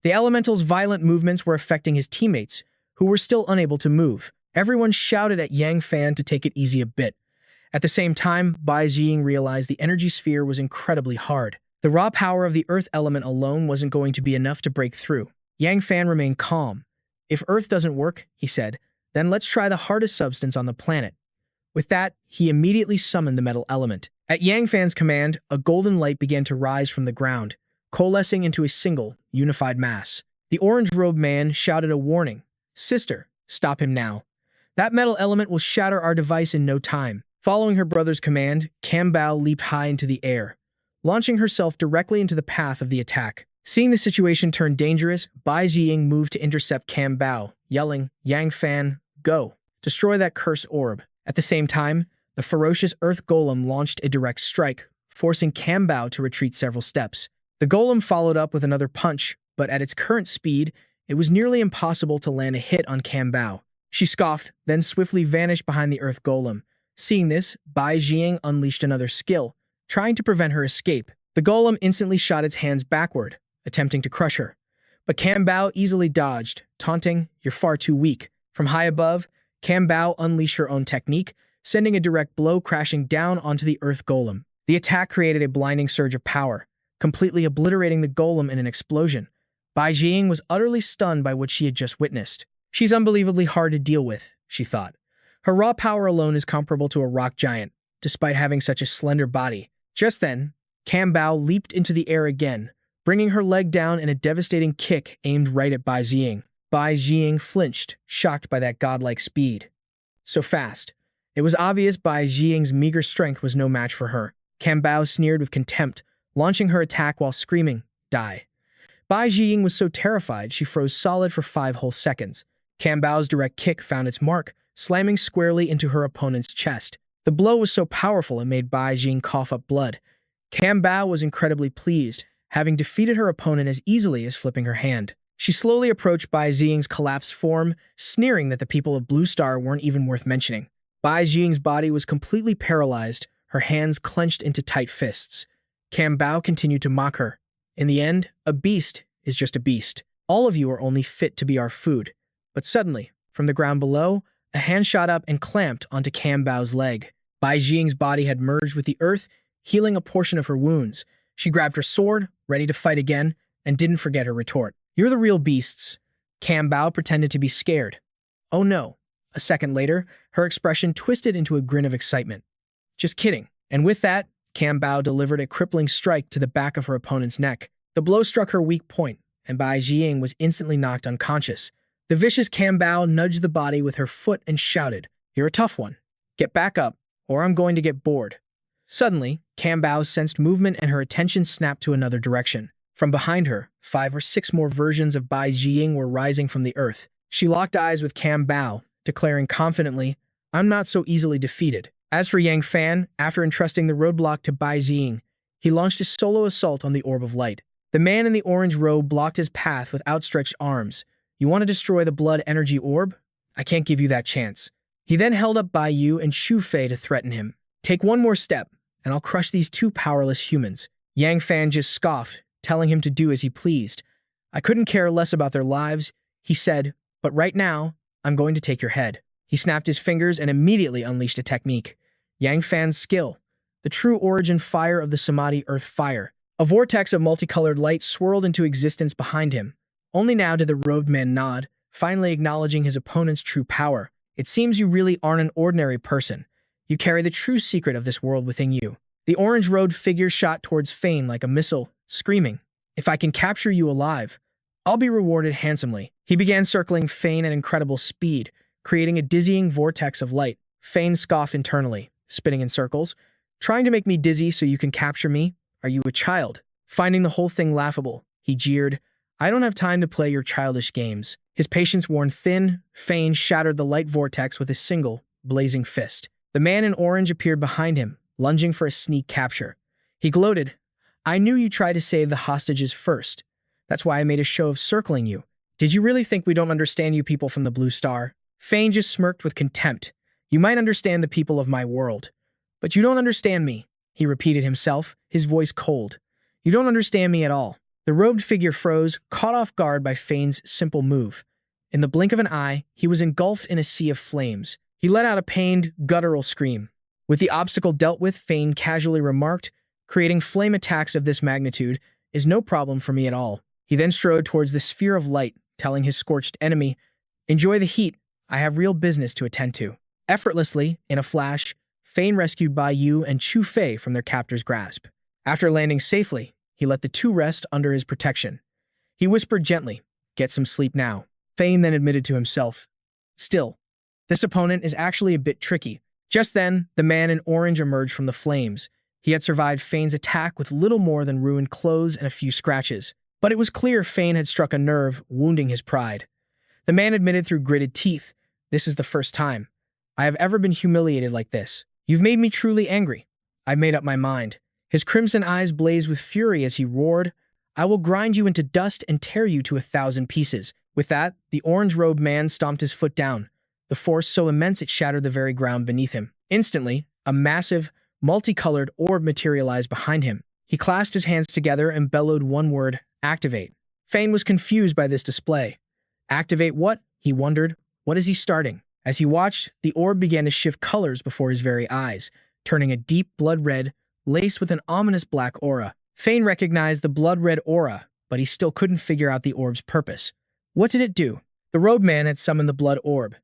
The elemental's violent movements were affecting his teammates, who were still unable to move. Everyone shouted at Yang Fan to take it easy a bit. At the same time, Bai Jiying realized the energy sphere was incredibly hard. The raw power of the earth element alone wasn't going to be enough to break through. Yang Fan remained calm. If earth doesn't work, he said, then let's try the hardest substance on the planet. With that, he immediately summoned the metal element. At Yang Fan's command, a golden light began to rise from the ground, coalescing into a single, unified mass. The orange-robed man shouted a warning. Sister, stop him now. That metal element will shatter our device in no time. Following her brother's command, Cam Bao leaped high into the air, launching herself directly into the path of the attack. Seeing the situation turn dangerous, Bai Jiying moved to intercept Cam Bao, yelling, Yang Fan, go. Destroy that cursed orb. At the same time, the ferocious earth golem launched a direct strike, forcing Cam Bao to retreat several steps. The golem followed up with another punch, but at its current speed, it was nearly impossible to land a hit on Cam Bao. She scoffed, then swiftly vanished behind the earth golem. Seeing this, Bai Jiying unleashed another skill, trying to prevent her escape. The golem instantly shot its hands backward, attempting to crush her. But Cam Bao easily dodged, taunting, you're far too weak. From high above, Cam Bao unleashed her own technique, sending a direct blow crashing down onto the earth golem. The attack created a blinding surge of power, completely obliterating the golem in an explosion. Bai Jiying was utterly stunned by what she had just witnessed. She's unbelievably hard to deal with, she thought. Her raw power alone is comparable to a rock giant, despite having such a slender body. Just then, Cam Bao leaped into the air again, bringing her leg down in a devastating kick aimed right at Bai Jiying. Bai Jiying flinched, shocked by that godlike speed. So fast. It was obvious Bai Jiying's meager strength was no match for her. Cam Bao sneered with contempt, launching her attack while screaming, die. Bai Jiying was so terrified she froze solid for 5 whole seconds. Cam Bao's direct kick found its mark, slamming squarely into her opponent's chest. The blow was so powerful it made Bai Jiying cough up blood. Cam Bao was incredibly pleased, having defeated her opponent as easily as flipping her hand. She slowly approached Bai Jiying's collapsed form, sneering that the people of Blue Star weren't even worth mentioning. Bai Jiying's body was completely paralyzed, her hands clenched into tight fists. Cam Bao continued to mock her. In the end, a beast is just a beast. All of you are only fit to be our food. But suddenly, from the ground below, a hand shot up and clamped onto Cam Bao's leg. Bai Jiying's body had merged with the earth, healing a portion of her wounds. She grabbed her sword, ready to fight again, and didn't forget her retort. You're the real beasts. Cam Bao pretended to be scared. Oh no. A second later, her expression twisted into a grin of excitement. Just kidding. And with that, Cam Bao delivered a crippling strike to the back of her opponent's neck. The blow struck her weak point, and Bai Jiying was instantly knocked unconscious. The vicious Cam Bao nudged the body with her foot and shouted, You're a tough one. Get back up, or I'm going to get bored. Suddenly, Cam Bao sensed movement and her attention snapped to another direction. From behind her, 5 or 6 more versions of Bai Jiying were rising from the earth. She locked eyes with Cam Bao, declaring confidently, I'm not so easily defeated. As for Yang Fan, after entrusting the roadblock to Bai Jiying, he launched a solo assault on the orb of light. The man in the orange robe blocked his path with outstretched arms. You want to destroy the blood energy orb? I can't give you that chance. He then held up Bai Yu and Shu Fei to threaten him. Take one more step, and I'll crush these 2 powerless humans. Yang Fan just scoffed, telling him to do as he pleased. I couldn't care less about their lives, he said, but right now, I'm going to take your head. He snapped his fingers and immediately unleashed a technique. Yang Fan's skill, the true origin fire of the Samadhi Earth Fire. A vortex of multicolored light swirled into existence behind him. Only now did the robed man nod, finally acknowledging his opponent's true power. It seems you really aren't an ordinary person. You carry the true secret of this world within you. The orange-robed figure shot towards Fane like a missile, screaming, If I can capture you alive, I'll be rewarded handsomely. He began circling Fane at incredible speed, creating a dizzying vortex of light. Fane scoffed internally, spinning in circles. Trying to make me dizzy so you can capture me? Are you a child? Finding the whole thing laughable, he jeered, I don't have time to play your childish games. His patience worn thin, Fane shattered the light vortex with a single, blazing fist. The man in orange appeared behind him, lunging for a sneak capture. He gloated, I knew you tried to save the hostages first. That's why I made a show of circling you. Did you really think we don't understand you people from the Blue Star? Fane just smirked with contempt. You might understand the people of my world, but you don't understand me, he repeated himself, his voice cold. You don't understand me at all. The robed figure froze, caught off guard by Fane's simple move. In the blink of an eye, he was engulfed in a sea of flames. He let out a pained, guttural scream. With the obstacle dealt with, Fane casually remarked, "Creating flame attacks of this magnitude is no problem for me at all." He then strode towards the sphere of light, telling his scorched enemy, "Enjoy the heat. I have real business to attend to." Effortlessly, in a flash, Fane rescued Bai Yu and Chu Fei from their captor's grasp. After landing safely, he let the two rest under his protection. He whispered gently, "Get some sleep now." Fane then admitted to himself, "Still, this opponent is actually a bit tricky." Just then, the man in orange emerged from the flames. He had survived Fane's attack with little more than ruined clothes and a few scratches. But it was clear Fane had struck a nerve, wounding his pride. The man admitted through gritted teeth, "This is the first time I have ever been humiliated like this. You've made me truly angry. I've made up my mind." His crimson eyes blazed with fury as he roared, "I will grind you into dust and tear you to 1,000 pieces." With that, the orange-robed man stomped his foot down, the force so immense it shattered the very ground beneath him. Instantly, a massive, multicolored orb materialized behind him. He clasped his hands together and bellowed one word, "Activate." Fane was confused by this display. Activate what? He wondered. What is he starting? As he watched, the orb began to shift colors before his very eyes, turning a deep blood red, laced with an ominous black aura. Fane recognized the blood-red aura, but he still couldn't figure out the orb's purpose. What did it do? The robed man had summoned the blood orb.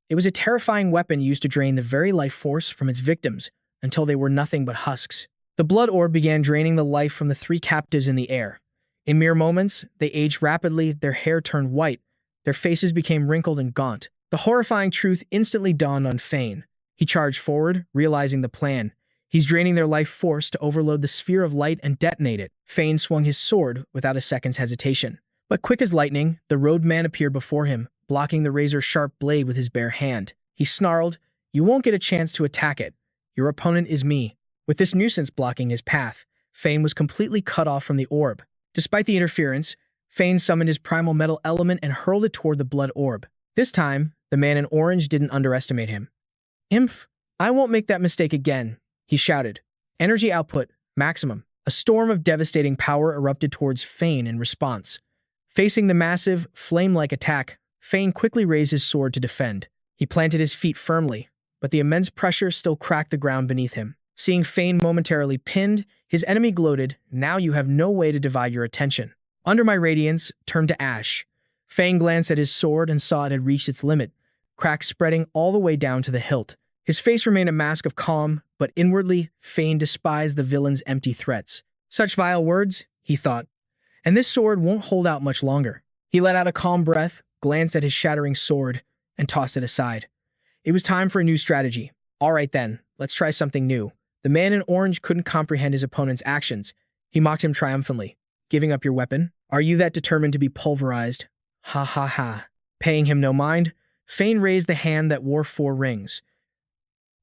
It was a terrifying weapon used to drain the very life force from its victims until they were nothing but husks. The blood orb began draining the life from the three captives in the air. In mere moments, they aged rapidly, their hair turned white, their faces became wrinkled and gaunt. The horrifying truth instantly dawned on Fane. He charged forward, realizing the plan. He's draining their life force to overload the sphere of light and detonate it. Fane swung his sword without a second's hesitation. But quick as lightning, the robed man appeared before him, blocking the razor-sharp blade with his bare hand. He snarled, "You won't get a chance to attack it. Your opponent is me." With this nuisance blocking his path, Fane was completely cut off from the orb. Despite the interference, Fane summoned his primal metal element and hurled it toward the blood orb. This time, the man in orange didn't underestimate him. "Imp, I won't make that mistake again," he shouted. Energy output, maximum. A storm of devastating power erupted towards Fane in response. Facing the massive, flame-like attack, Fane quickly raised his sword to defend. He planted his feet firmly, but the immense pressure still cracked the ground beneath him. Seeing Fane momentarily pinned, his enemy gloated, "Now you have no way to divide your attention. Under my radiance, turn to ash." Fane glanced at his sword and saw it had reached its limit, cracks spreading all the way down to the hilt. His face remained a mask of calm, but inwardly, Fane despised the villain's empty threats. "Such vile words," he thought, "and this sword won't hold out much longer." He let out a calm breath, glanced at his shattering sword, and tossed it aside. It was time for a new strategy. "All right then, let's try something new." The man in orange couldn't comprehend his opponent's actions. He mocked him triumphantly. "Giving up your weapon? Are you that determined to be pulverized?" Ha ha ha. Paying him no mind, Fane raised the hand that wore 4 rings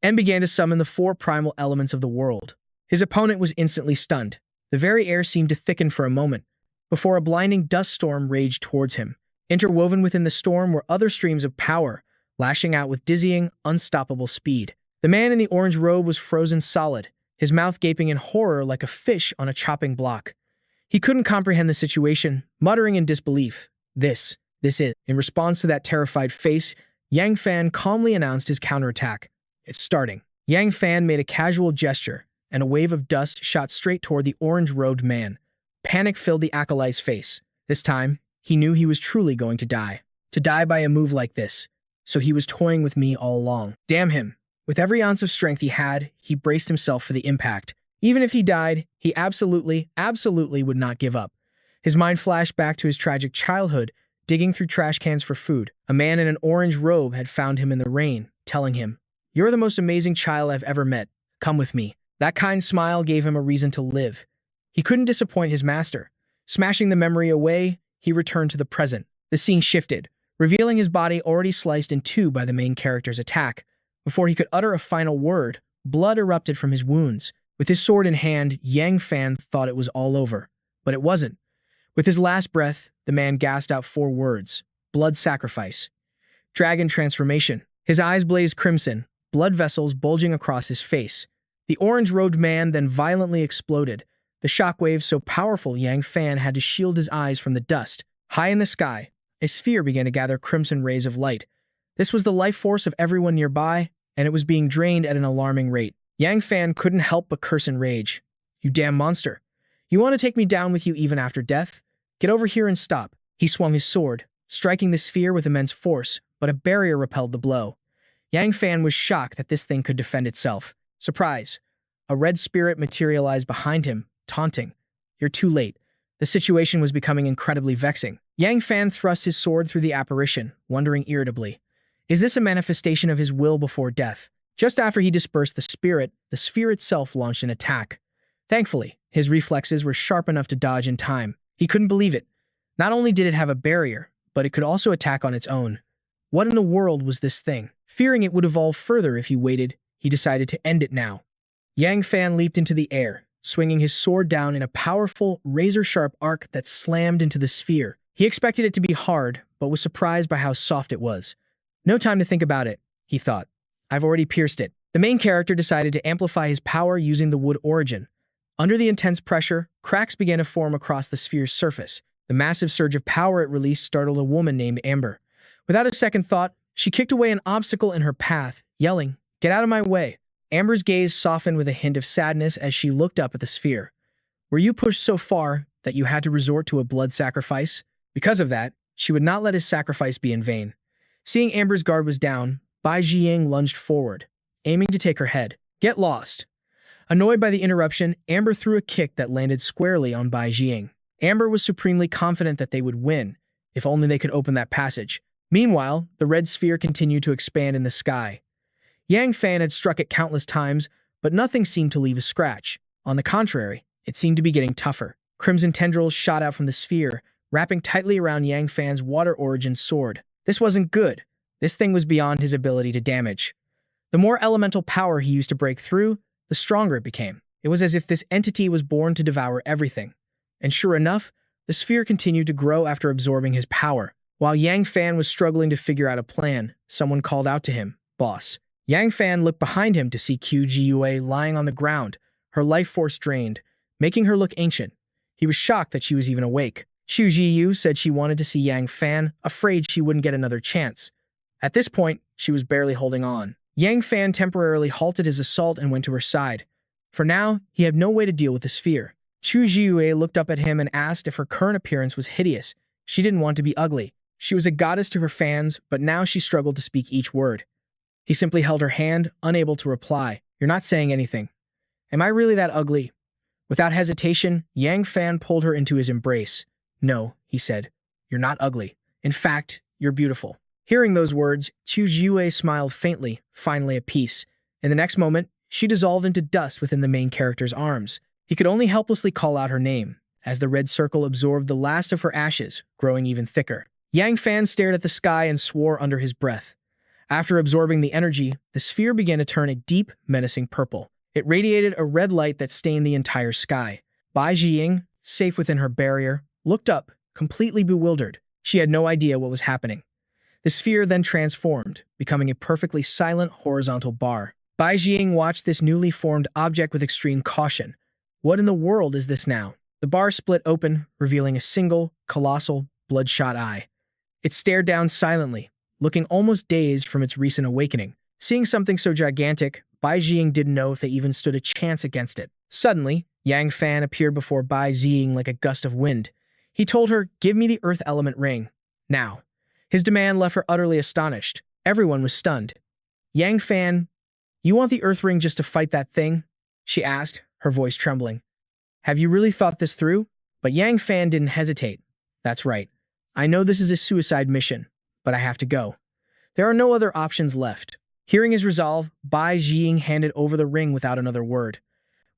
and began to summon the 4 primal elements of the world. His opponent was instantly stunned. The very air seemed to thicken for a moment, before a blinding dust storm raged towards him. Interwoven within the storm were other streams of power, lashing out with dizzying, unstoppable speed. The man in the orange robe was frozen solid, his mouth gaping in horror like a fish on a chopping block. He couldn't comprehend the situation, muttering in disbelief, This is." In response to that terrified face, Yang Fan calmly announced his counterattack. "It's starting." Yang Fan made a casual gesture, and a wave of dust shot straight toward the orange-robed man. Panic filled the acolyte's face. This time, he knew he was truly going to die. To die by a move like this. So he was toying with me all along. Damn him. With every ounce of strength he had, he braced himself for the impact. Even if he died, he absolutely would not give up. His mind flashed back to his tragic childhood, digging through trash cans for food. A man in an orange robe had found him in the rain, telling him, "You're the most amazing child I've ever met. Come with me." That kind smile gave him a reason to live. He couldn't disappoint his master. Smashing the memory away, he returned to the present. The scene shifted, revealing his body already sliced in 2 by the main character's attack. Before he could utter a final word, blood erupted from his wounds. With his sword in hand, Yang Fan thought it was all over. But it wasn't. With his last breath, the man gasped out 4 words. Blood sacrifice. Dragon transformation. His eyes blazed crimson, blood vessels bulging across his face. The orange-robed man then violently exploded. The shockwave so powerful Yang Fan had to shield his eyes from the dust. High in the sky, a sphere began to gather crimson rays of light. This was the life force of everyone nearby, and it was being drained at an alarming rate. Yang Fan couldn't help but curse in rage. "You damn monster. You want to take me down with you even after death? Get over here and stop." He swung his sword, striking the sphere with immense force, but a barrier repelled the blow. Yang Fan was shocked that this thing could defend itself. Surprise! A red spirit materialized behind him, taunting. "You're too late." The situation was becoming incredibly vexing. Yang Fan thrust his sword through the apparition, wondering irritably, is this a manifestation of his will before death? Just after he dispersed the spirit, the sphere itself launched an attack. Thankfully, his reflexes were sharp enough to dodge in time. He couldn't believe it. Not only did it have a barrier, but it could also attack on its own. What in the world was this thing? Fearing it would evolve further if he waited, he decided to end it now. Yang Fan leaped into the air, swinging his sword down in a powerful, razor-sharp arc that slammed into the sphere. He expected it to be hard, but was surprised by how soft it was. No time to think about it, he thought. I've already pierced it. The main character decided to amplify his power using the wood origin. Under the intense pressure, cracks began to form across the sphere's surface. The massive surge of power it released startled a woman named Amber. Without a second thought, she kicked away an obstacle in her path, yelling, "Get out of my way." Amber's gaze softened with a hint of sadness as she looked up at the sphere. "Were you pushed so far that you had to resort to a blood sacrifice?" Because of that, she would not let his sacrifice be in vain. Seeing Amber's guard was down, Bai Jiying lunged forward, aiming to take her head. "Get lost." Annoyed by the interruption, Amber threw a kick that landed squarely on Bai Jiying. Amber was supremely confident that they would win, if only they could open that passage. Meanwhile, the red sphere continued to expand in the sky. Yang Fan had struck it countless times, but nothing seemed to leave a scratch. On the contrary, it seemed to be getting tougher. Crimson tendrils shot out from the sphere, wrapping tightly around Yang Fan's water origin sword. This wasn't good. This thing was beyond his ability to damage. The more elemental power he used to break through, the stronger it became. It was as if this entity was born to devour everything. And sure enough, the sphere continued to grow after absorbing his power. While Yang Fan was struggling to figure out a plan, someone called out to him, "Boss." Yang Fan looked behind him to see Qjiue lying on the ground, her life force drained, making her look ancient. He was shocked that she was even awake. Xu Jiyu said she wanted to see Yang Fan, afraid she wouldn't get another chance. At this point, she was barely holding on. Yang Fan temporarily halted his assault and went to her side. For now, he had no way to deal with the sphere. Xu Jiyu looked up at him and asked if her current appearance was hideous. She didn't want to be ugly. She was a goddess to her fans, but now she struggled to speak each word. He simply held her hand, unable to reply. "You're not saying anything. Am I really that ugly?" Without hesitation, Yang Fan pulled her into his embrace. "No," he said. "You're not ugly. In fact, you're beautiful." Hearing those words, Chu Jiue smiled faintly, finally at peace. In the next moment, she dissolved into dust within the main character's arms. He could only helplessly call out her name, as the red circle absorbed the last of her ashes, growing even thicker. Yang Fan stared at the sky and swore under his breath. After absorbing the energy, the sphere began to turn a deep, menacing purple. It radiated a red light that stained the entire sky. Bai Jiying, safe within her barrier, looked up, completely bewildered. She had no idea what was happening. The sphere then transformed, becoming a perfectly silent horizontal bar. Bai Jiying watched this newly formed object with extreme caution. What in the world is this now? The bar split open, revealing a single, colossal, bloodshot eye. It stared down silently, looking almost dazed from its recent awakening. Seeing something so gigantic, Bai Jiying didn't know if they even stood a chance against it. Suddenly, Yang Fan appeared before Bai Jiying like a gust of wind. He told her, "Give me the earth element ring. Now." His demand left her utterly astonished. Everyone was stunned. "Yang Fan, you want the earth ring just to fight that thing?" she asked, her voice trembling. "Have you really thought this through?" But Yang Fan didn't hesitate. "That's right. I know this is a suicide mission, but I have to go. There are no other options left." Hearing his resolve, Bai Jiying handed over the ring without another word.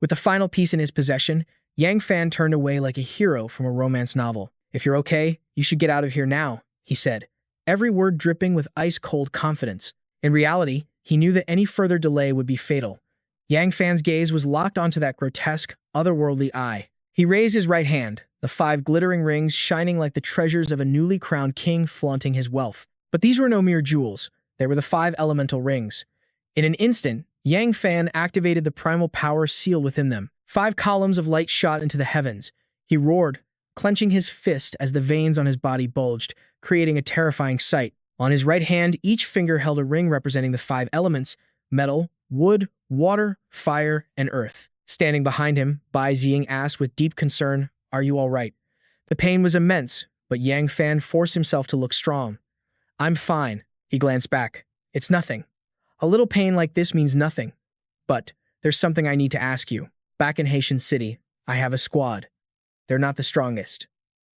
With the final piece in his possession, Yang Fan turned away like a hero from a romance novel. "If you're okay, you should get out of here now," he said, every word dripping with ice-cold confidence. In reality, he knew that any further delay would be fatal. Yang Fan's gaze was locked onto that grotesque, otherworldly eye. He raised his right hand, the 5 glittering rings shining like the treasures of a newly crowned king flaunting his wealth. But these were no mere jewels. They were the 5 elemental rings. In an instant, Yang Fan activated the primal power sealed within them. 5 columns of light shot into the heavens. He roared, clenching his fist as the veins on his body bulged, creating a terrifying sight. On his right hand, each finger held a ring representing the five elements: metal, wood, water, fire, and earth. Standing behind him, Bai Jing asked with deep concern, "Are you all right?" The pain was immense, but Yang Fan forced himself to look strong. "I'm fine." He glanced back. "It's nothing. A little pain like this means nothing. But there's something I need to ask you. Back in Haitian City, I have a squad. They're not the strongest.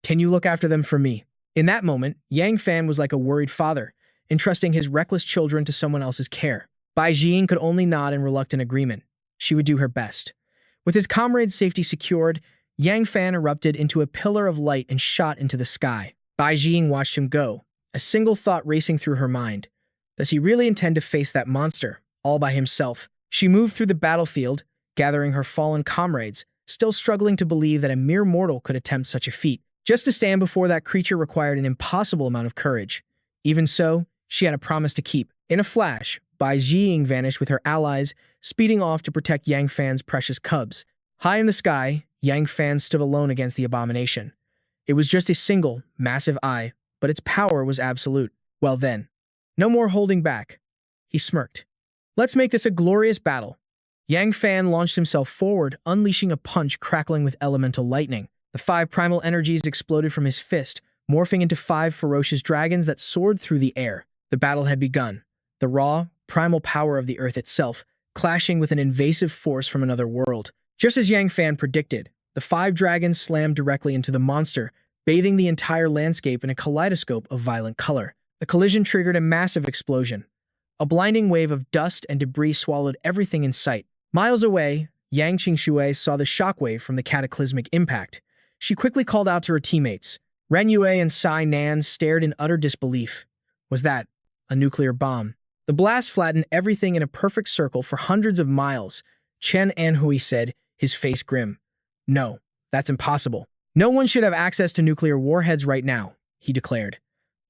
Can you look after them for me?" In that moment, Yang Fan was like a worried father, entrusting his reckless children to someone else's care. Bai Jing could only nod in reluctant agreement. She would do her best. With his comrade's safety secured, Yang Fan erupted into a pillar of light and shot into the sky. Bai Jing watched him go, a single thought racing through her mind. Does he really intend to face that monster, all by himself? She moved through the battlefield, gathering her fallen comrades, still struggling to believe that a mere mortal could attempt such a feat. Just to stand before that creature required an impossible amount of courage. Even so, she had a promise to keep. In a flash, Bai Jing vanished with her allies, speeding off to protect Yang Fan's precious cubs. High in the sky, Yang Fan stood alone against the abomination. It was just a single, massive eye, but its power was absolute. Well then, no more holding back. He smirked. Let's make this a glorious battle. Yang Fan launched himself forward, unleashing a punch crackling with elemental lightning. The five primal energies exploded from his fist, morphing into five ferocious dragons that soared through the air. The battle had begun. The raw, primal power of the earth itself, clashing with an invasive force from another world. Just as Yang Fan predicted, the five dragons slammed directly into the monster, bathing the entire landscape in a kaleidoscope of violent color. The collision triggered a massive explosion. A blinding wave of dust and debris swallowed everything in sight. Miles away, Yang Qingshui saw the shockwave from the cataclysmic impact. She quickly called out to her teammates. Ren Yue and Sai Nan stared in utter disbelief. Was that a nuclear bomb? The blast flattened everything in a perfect circle for hundreds of miles. Chen Anhui said, his face grim. "No, that's impossible. No one should have access to nuclear warheads right now," he declared.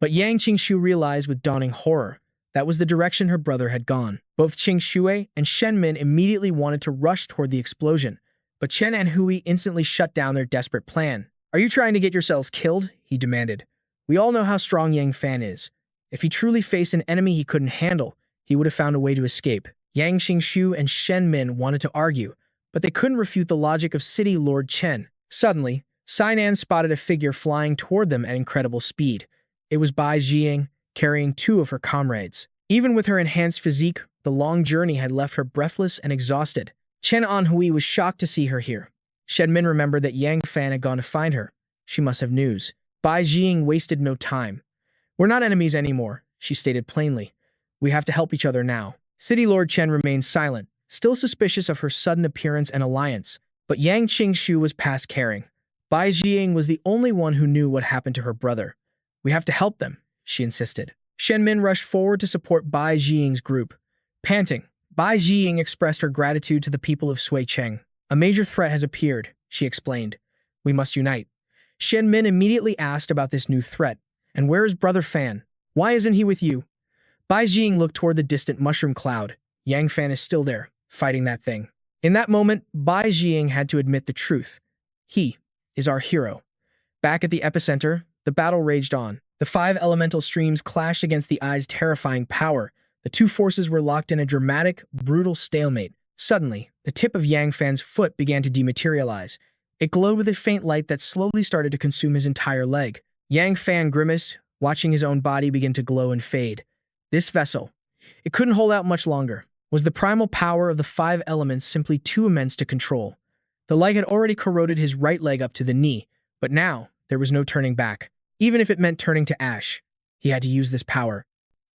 But Yang Qingshu realized with dawning horror that was the direction her brother had gone. Both Qingshui and Shen Min immediately wanted to rush toward the explosion, but Chen Anhui instantly shut down their desperate plan. "Are you trying to get yourselves killed?" he demanded. "We all know how strong Yang Fan is. If he truly faced an enemy he couldn't handle, he would have found a way to escape." Yang Qingshu and Shen Min wanted to argue, but they couldn't refute the logic of City Lord Chen. Suddenly, Sainan spotted a figure flying toward them at incredible speed. It was Bai Jing, carrying two of her comrades. Even with her enhanced physique, the long journey had left her breathless and exhausted. Chen Anhui was shocked to see her here. Shen Min remembered that Yang Fan had gone to find her. She must have news. Bai Jing wasted no time. "We're not enemies anymore," she stated plainly. "We have to help each other now." City Lord Chen remained silent, still suspicious of her sudden appearance and alliance. But Yang Qingshu was past caring. Bai Jing was the only one who knew what happened to her brother. "We have to help them," she insisted. Shen Min rushed forward to support Bai Jing's group. Panting, Bai Jing expressed her gratitude to the people of Sui Cheng. "A major threat has appeared," she explained. "We must unite." Shen Min immediately asked about this new threat. "And where is Brother Fan? Why isn't he with you?" Bai Jing looked toward the distant mushroom cloud. "Yang Fan is still there, fighting that thing." In that moment, Bai Jing had to admit the truth. He is our hero. Back at the epicenter, the battle raged on. The five elemental streams clashed against the eye's terrifying power. The two forces were locked in a dramatic, brutal stalemate. Suddenly, the tip of Yang Fan's foot began to dematerialize. It glowed with a faint light that slowly started to consume his entire leg. Yang Fan grimaced, watching his own body begin to glow and fade. This vessel, it couldn't hold out much longer. Was the primal power of the five elements simply too immense to control? The light had already corroded his right leg up to the knee, but now there was no turning back. Even if it meant turning to ash, he had to use this power.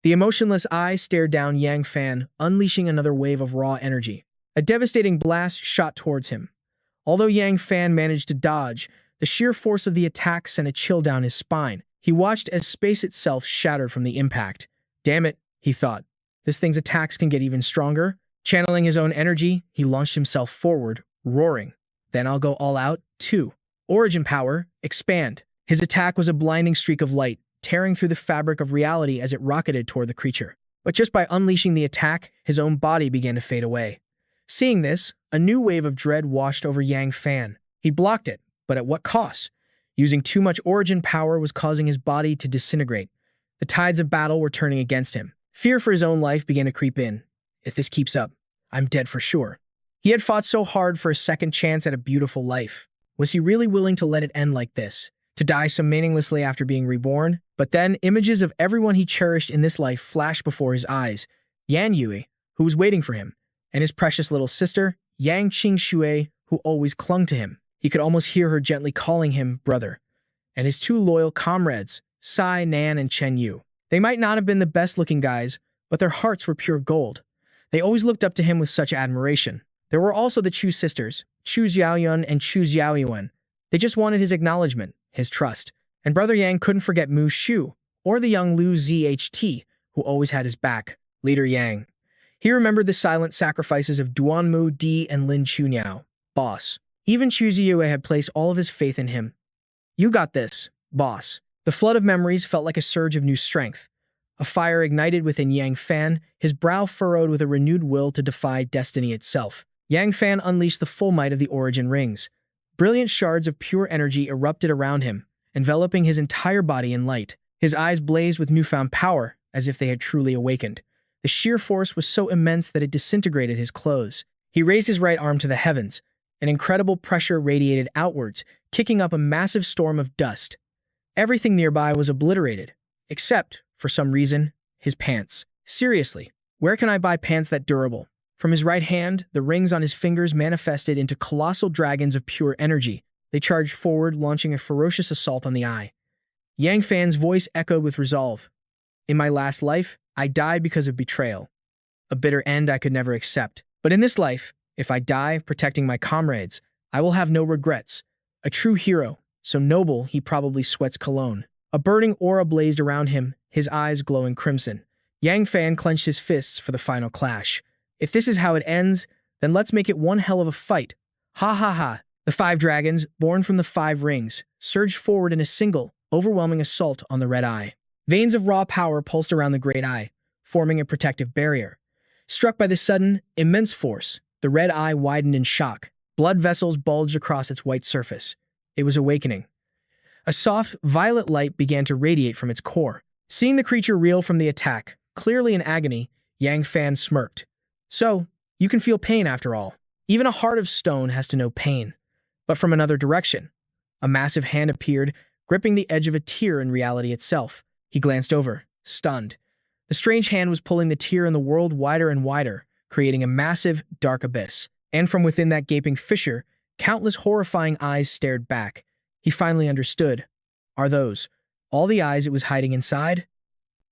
The emotionless eye stared down Yang Fan, unleashing another wave of raw energy. A devastating blast shot towards him. Although Yang Fan managed to dodge, the sheer force of the attack sent a chill down his spine. He watched as space itself shattered from the impact. Damn it, he thought. This thing's attacks can get even stronger. Channeling his own energy, he launched himself forward, roaring. Then I'll go all out, too. Origin power, expand. His attack was a blinding streak of light, tearing through the fabric of reality as it rocketed toward the creature. But just by unleashing the attack, his own body began to fade away. Seeing this, a new wave of dread washed over Yang Fan. He blocked it, but at what cost? Using too much origin power was causing his body to disintegrate. The tides of battle were turning against him. Fear for his own life began to creep in. If this keeps up, I'm dead for sure. He had fought so hard for a second chance at a beautiful life. Was he really willing to let it end like this? To die so meaninglessly after being reborn? But then, images of everyone he cherished in this life flashed before his eyes. Yan Yue, who was waiting for him, and his precious little sister, Yang Qingxue, who always clung to him. He could almost hear her gently calling him brother. And his two loyal comrades, Sai Nan and Chen Yu. They might not have been the best-looking guys, but their hearts were pure gold. They always looked up to him with such admiration. There were also the Chu sisters, Chu Xiaoyun and Chu Xiaoyuan. They just wanted his acknowledgement, his trust. And Brother Yang couldn't forget Mu Shu, or the young Lu Zht, who always had his back, Leader Yang. He remembered the silent sacrifices of Duanmu Di and Lin Chuniao, boss. Even Chu Ziyue had placed all of his faith in him. You got this, boss. The flood of memories felt like a surge of new strength. A fire ignited within Yang Fan, his brow furrowed with a renewed will to defy destiny itself. Yang Fan unleashed the full might of the origin rings. Brilliant shards of pure energy erupted around him, enveloping his entire body in light. His eyes blazed with newfound power, as if they had truly awakened. The sheer force was so immense that it disintegrated his clothes. He raised his right arm to the heavens. An incredible pressure radiated outwards, kicking up a massive storm of dust. Everything nearby was obliterated, except, for some reason, his pants. Seriously, where can I buy pants that durable? From his right hand, the rings on his fingers manifested into colossal dragons of pure energy. They charged forward, launching a ferocious assault on the eye. Yang Fan's voice echoed with resolve. In my last life, I died because of betrayal. A bitter end I could never accept. But in this life, if I die protecting my comrades, I will have no regrets. A true hero, so noble he probably sweats cologne. A burning aura blazed around him, his eyes glowing crimson. Yang Fan clenched his fists for the final clash. If this is how it ends, then let's make it one hell of a fight. Ha ha ha. The 5 dragons, born from the 5 rings, surged forward in a single, overwhelming assault on the red eye. Veins of raw power pulsed around the great eye, forming a protective barrier. Struck by this sudden, immense force, the red eye widened in shock. Blood vessels bulged across its white surface. It was awakening. A soft, violet light began to radiate from its core. Seeing the creature reel from the attack, clearly in agony, Yang Fan smirked. So, you can feel pain after all. Even a heart of stone has to know pain. But from another direction, a massive hand appeared, gripping the edge of a tear in reality itself. He glanced over, stunned. The strange hand was pulling the tear in the world wider and wider, creating a massive, dark abyss. And from within that gaping fissure, countless horrifying eyes stared back. He finally understood. Are those all the eyes it was hiding inside?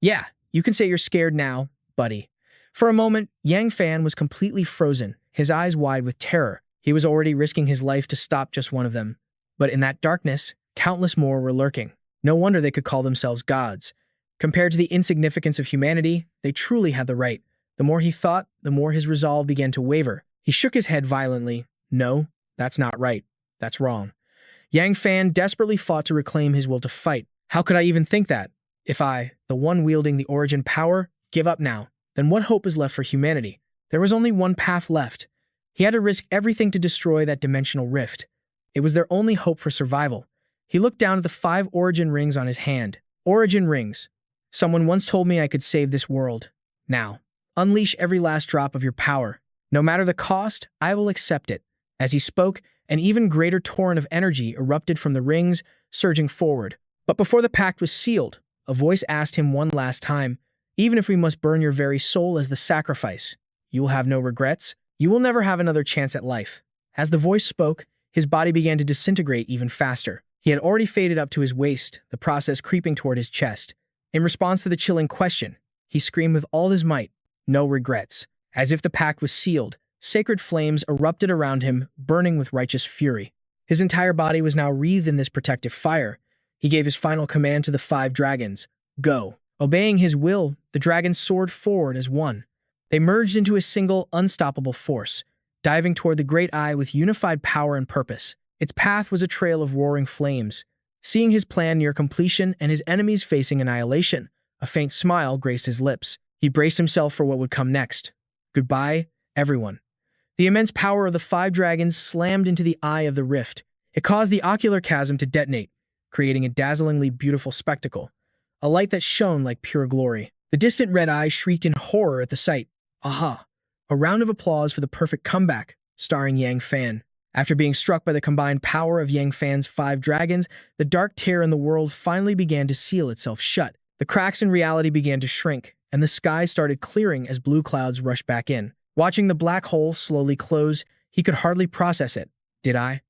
Yeah, you can say you're scared now, buddy. For a moment, Yang Fan was completely frozen, his eyes wide with terror. He was already risking his life to stop just one of them. But in that darkness, countless more were lurking. No wonder they could call themselves gods. Compared to the insignificance of humanity, they truly had the right. The more he thought, the more his resolve began to waver. He shook his head violently. No, that's not right. That's wrong. Yang Fan desperately fought to reclaim his will to fight. How could I even think that? If I, the one wielding the origin power, give up now, then what hope is left for humanity? There was only one path left. He had to risk everything to destroy that dimensional rift. It was their only hope for survival. He looked down at the 5 origin rings on his hand. Origin rings. Someone once told me I could save this world. Now, unleash every last drop of your power. No matter the cost, I will accept it. As he spoke, an even greater torrent of energy erupted from the rings, surging forward. But before the pact was sealed, a voice asked him one last time, even if we must burn your very soul as the sacrifice, you will have no regrets? You will never have another chance at life. As the voice spoke, his body began to disintegrate even faster. He had already faded up to his waist, the process creeping toward his chest. In response to the chilling question, he screamed with all his might, no regrets. As if the pact was sealed, sacred flames erupted around him, burning with righteous fury. His entire body was now wreathed in this protective fire. He gave his final command to the 5 dragons, go. Obeying his will, the dragons soared forward as one. They merged into a single, unstoppable force, diving toward the great eye with unified power and purpose. Its path was a trail of roaring flames. Seeing his plan near completion and his enemies facing annihilation, a faint smile graced his lips. He braced himself for what would come next. Goodbye, everyone. The immense power of the 5 dragons slammed into the eye of the rift. It caused the ocular chasm to detonate, creating a dazzlingly beautiful spectacle, a light that shone like pure glory. The distant red eye shrieked in horror at the sight. Aha! A round of applause for the perfect comeback, starring Yang Fan. After being struck by the combined power of Yang Fan's 5 dragons, the dark tear in the world finally began to seal itself shut. The cracks in reality began to shrink, and the sky started clearing as blue clouds rushed back in. Watching the black hole slowly close, he could hardly process it. Did I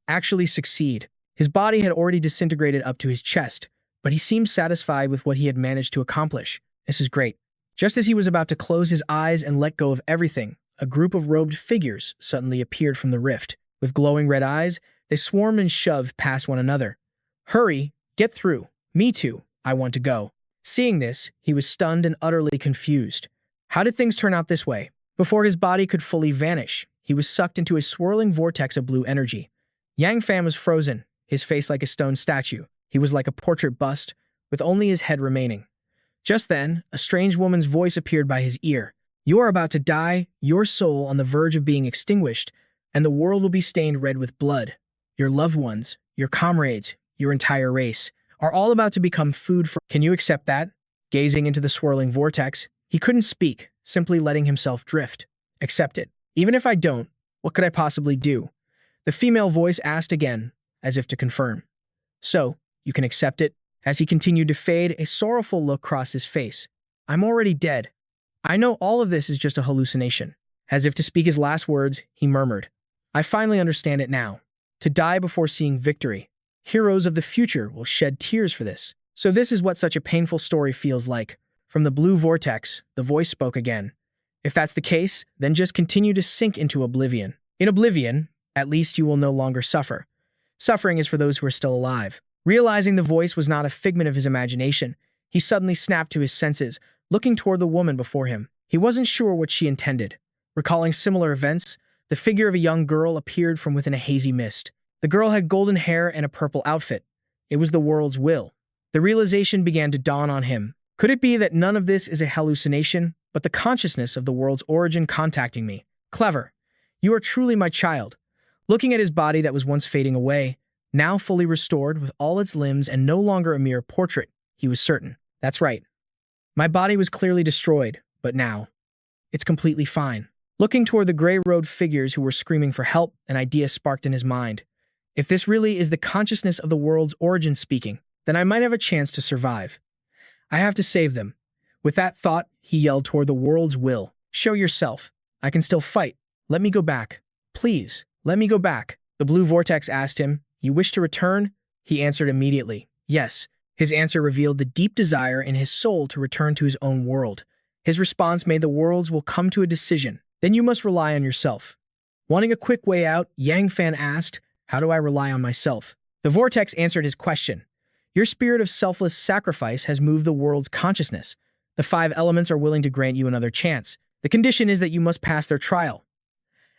actually succeed? His body had already disintegrated up to his chest, but he seemed satisfied with what he had managed to accomplish. This is great. Just as he was about to close his eyes and let go of everything, a group of robed figures suddenly appeared from the rift. With glowing red eyes, they swarmed and shoved past one another. Hurry, get through. Me too. I want to go. Seeing this, he was stunned and utterly confused. How did things turn out this way? Before his body could fully vanish, he was sucked into a swirling vortex of blue energy. Yang Fan was frozen, his face like a stone statue. He was like a portrait bust, with only his head remaining. Just then, a strange woman's voice appeared by his ear. You are about to die, your soul on the verge of being extinguished, and the world will be stained red with blood. Your loved ones, your comrades, your entire race, are all about to become food for— Can you accept that? Gazing into the swirling vortex, he couldn't speak, simply letting himself drift. Accept it. Even if I don't, what could I possibly do? The female voice asked again, as if to confirm. So, you can accept it? As he continued to fade, a sorrowful look crossed his face. I'm already dead. I know all of this is just a hallucination. As if to speak his last words, he murmured, I finally understand it now. To die before seeing victory. Heroes of the future will shed tears for this. So this is what such a painful story feels like. From the blue vortex, the voice spoke again. If that's the case, then just continue to sink into oblivion. In oblivion, at least you will no longer suffer. Suffering is for those who are still alive. Realizing the voice was not a figment of his imagination, he suddenly snapped to his senses, looking toward the woman before him. He wasn't sure what she intended. Recalling similar events, the figure of a young girl appeared from within a hazy mist. The girl had golden hair and a purple outfit. It was the world's will. The realization began to dawn on him. Could it be that none of this is a hallucination, but the consciousness of the world's origin contacting me? Clever. You are truly my child. Looking at his body that was once fading away, now fully restored with all its limbs and no longer a mere portrait, he was certain. That's right. My body was clearly destroyed, but now, it's completely fine. Looking toward the gray-robed figures who were screaming for help, an idea sparked in his mind. If this really is the consciousness of the world's origin speaking, then I might have a chance to survive. I have to save them. With that thought, he yelled toward the world's will. Show yourself. I can still fight. Let me go back. Please, let me go back. The blue vortex asked him, You wish to return? He answered immediately, yes. His answer revealed the deep desire in his soul to return to his own world. His response made the worlds will come to a decision. Then you must rely on yourself. Wanting a quick way out, Yang Fan asked, How do I rely on myself? The vortex answered his question. Your spirit of selfless sacrifice has moved the world's consciousness. The 5 elements are willing to grant you another chance. The condition is that you must pass their trial.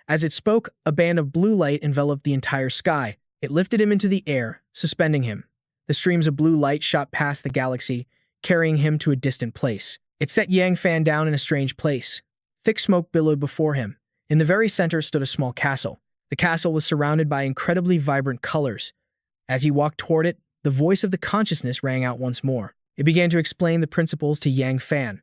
As it spoke, a band of blue light enveloped the entire sky. It lifted him into the air, suspending him. The streams of blue light shot past the galaxy, carrying him to a distant place. It set Yang Fan down in a strange place. Thick smoke billowed before him. In the very center stood a small castle. The castle was surrounded by incredibly vibrant colors. As he walked toward it, the voice of the consciousness rang out once more. It began to explain the principles to Yang Fan.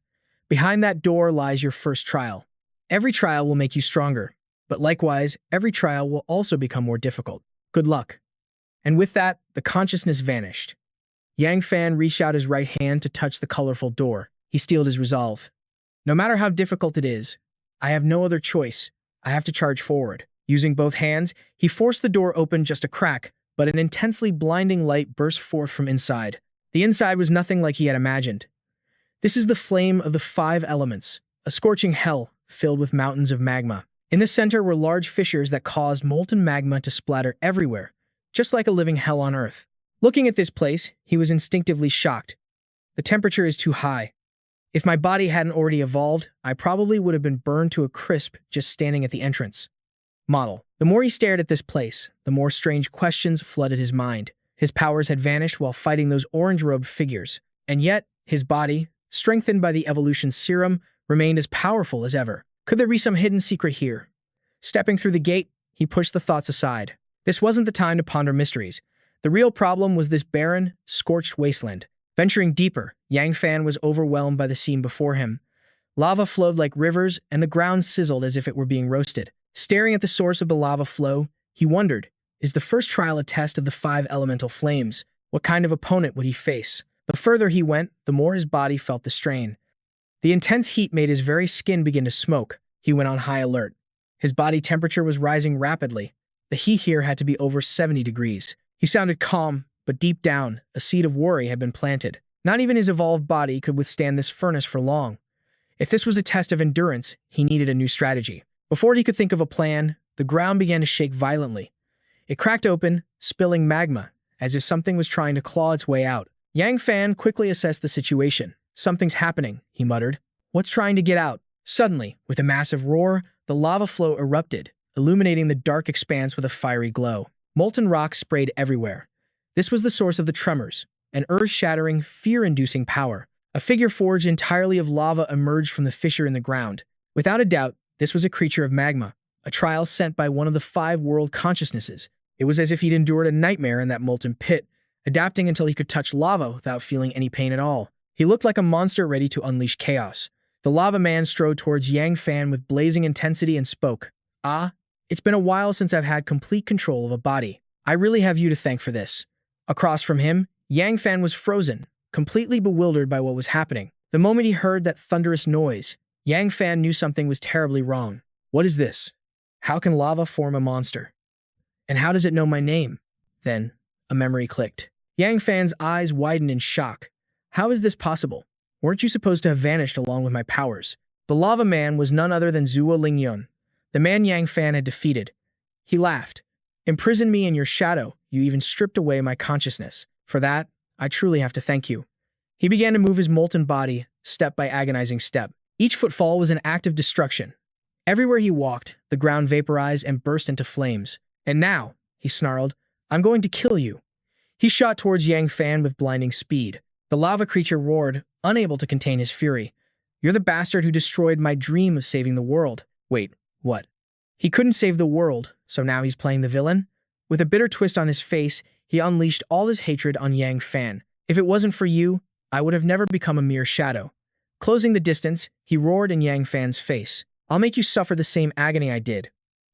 Behind that door lies your first trial. Every trial will make you stronger, but likewise, every trial will also become more difficult. Good luck. And with that, the consciousness vanished. Yang Fan reached out his right hand to touch the colorful door. He steeled his resolve. No matter how difficult it is, I have no other choice. I have to charge forward. Using both hands, he forced the door open just a crack, but an intensely blinding light burst forth from inside. The inside was nothing like he had imagined. This is the flame of the 5 elements, a scorching hell filled with mountains of magma. In the center were large fissures that caused molten magma to splatter everywhere, just like a living hell on Earth. Looking at this place, he was instinctively shocked. The temperature is too high. If my body hadn't already evolved, I probably would have been burned to a crisp just standing at the entrance. Model. The more he stared at this place, the more strange questions flooded his mind. His powers had vanished while fighting those orange-robed figures, and yet, his body, strengthened by the evolution serum, remained as powerful as ever. Could there be some hidden secret here? Stepping through the gate, he pushed the thoughts aside. This wasn't the time to ponder mysteries. The real problem was this barren, scorched wasteland. Venturing deeper, Yang Fan was overwhelmed by the scene before him. Lava flowed like rivers, and the ground sizzled as if it were being roasted. Staring at the source of the lava flow, he wondered, is the first trial a test of the five elemental flames? What kind of opponent would he face? The further he went, the more his body felt the strain. The intense heat made his very skin begin to smoke. He went on high alert. His body temperature was rising rapidly. The heat here had to be over 70 degrees. He sounded calm, but deep down, a seed of worry had been planted. Not even his evolved body could withstand this furnace for long. If this was a test of endurance, he needed a new strategy. Before he could think of a plan, the ground began to shake violently. It cracked open, spilling magma, as if something was trying to claw its way out. Yang Fan quickly assessed the situation. Something's happening, he muttered. What's trying to get out? Suddenly, with a massive roar, the lava flow erupted, illuminating the dark expanse with a fiery glow. Molten rock sprayed everywhere. This was the source of the tremors, an earth-shattering, fear-inducing power. A figure forged entirely of lava emerged from the fissure in the ground. Without a doubt, this was a creature of magma, a trial sent by one of the five world consciousnesses. It was as if he'd endured a nightmare in that molten pit, adapting until he could touch lava without feeling any pain at all. He looked like a monster ready to unleash chaos. The lava man strode towards Yang Fan with blazing intensity and spoke. Ah, it's been a while since I've had complete control of a body. I really have you to thank for this. Across from him, Yang Fan was frozen, completely bewildered by what was happening. The moment he heard that thunderous noise, Yang Fan knew something was terribly wrong. What is this? How can lava form a monster? And how does it know my name? Then, a memory clicked. Yang Fan's eyes widened in shock. How is this possible? Weren't you supposed to have vanished along with my powers? The lava man was none other than Zhuo Lingyun, the man Yang Fan had defeated. He laughed. Imprison me in your shadow, you even stripped away my consciousness. For that, I truly have to thank you. He began to move his molten body, step by agonizing step. Each footfall was an act of destruction. Everywhere he walked, the ground vaporized and burst into flames. And now, he snarled, I'm going to kill you. He shot towards Yang Fan with blinding speed. The lava creature roared, unable to contain his fury. You're the bastard who destroyed my dream of saving the world. Wait, what? He couldn't save the world, so now he's playing the villain? With a bitter twist on his face, he unleashed all his hatred on Yang Fan. If it wasn't for you, I would have never become a mere shadow. Closing the distance, he roared in Yang Fan's face. I'll make you suffer the same agony I did.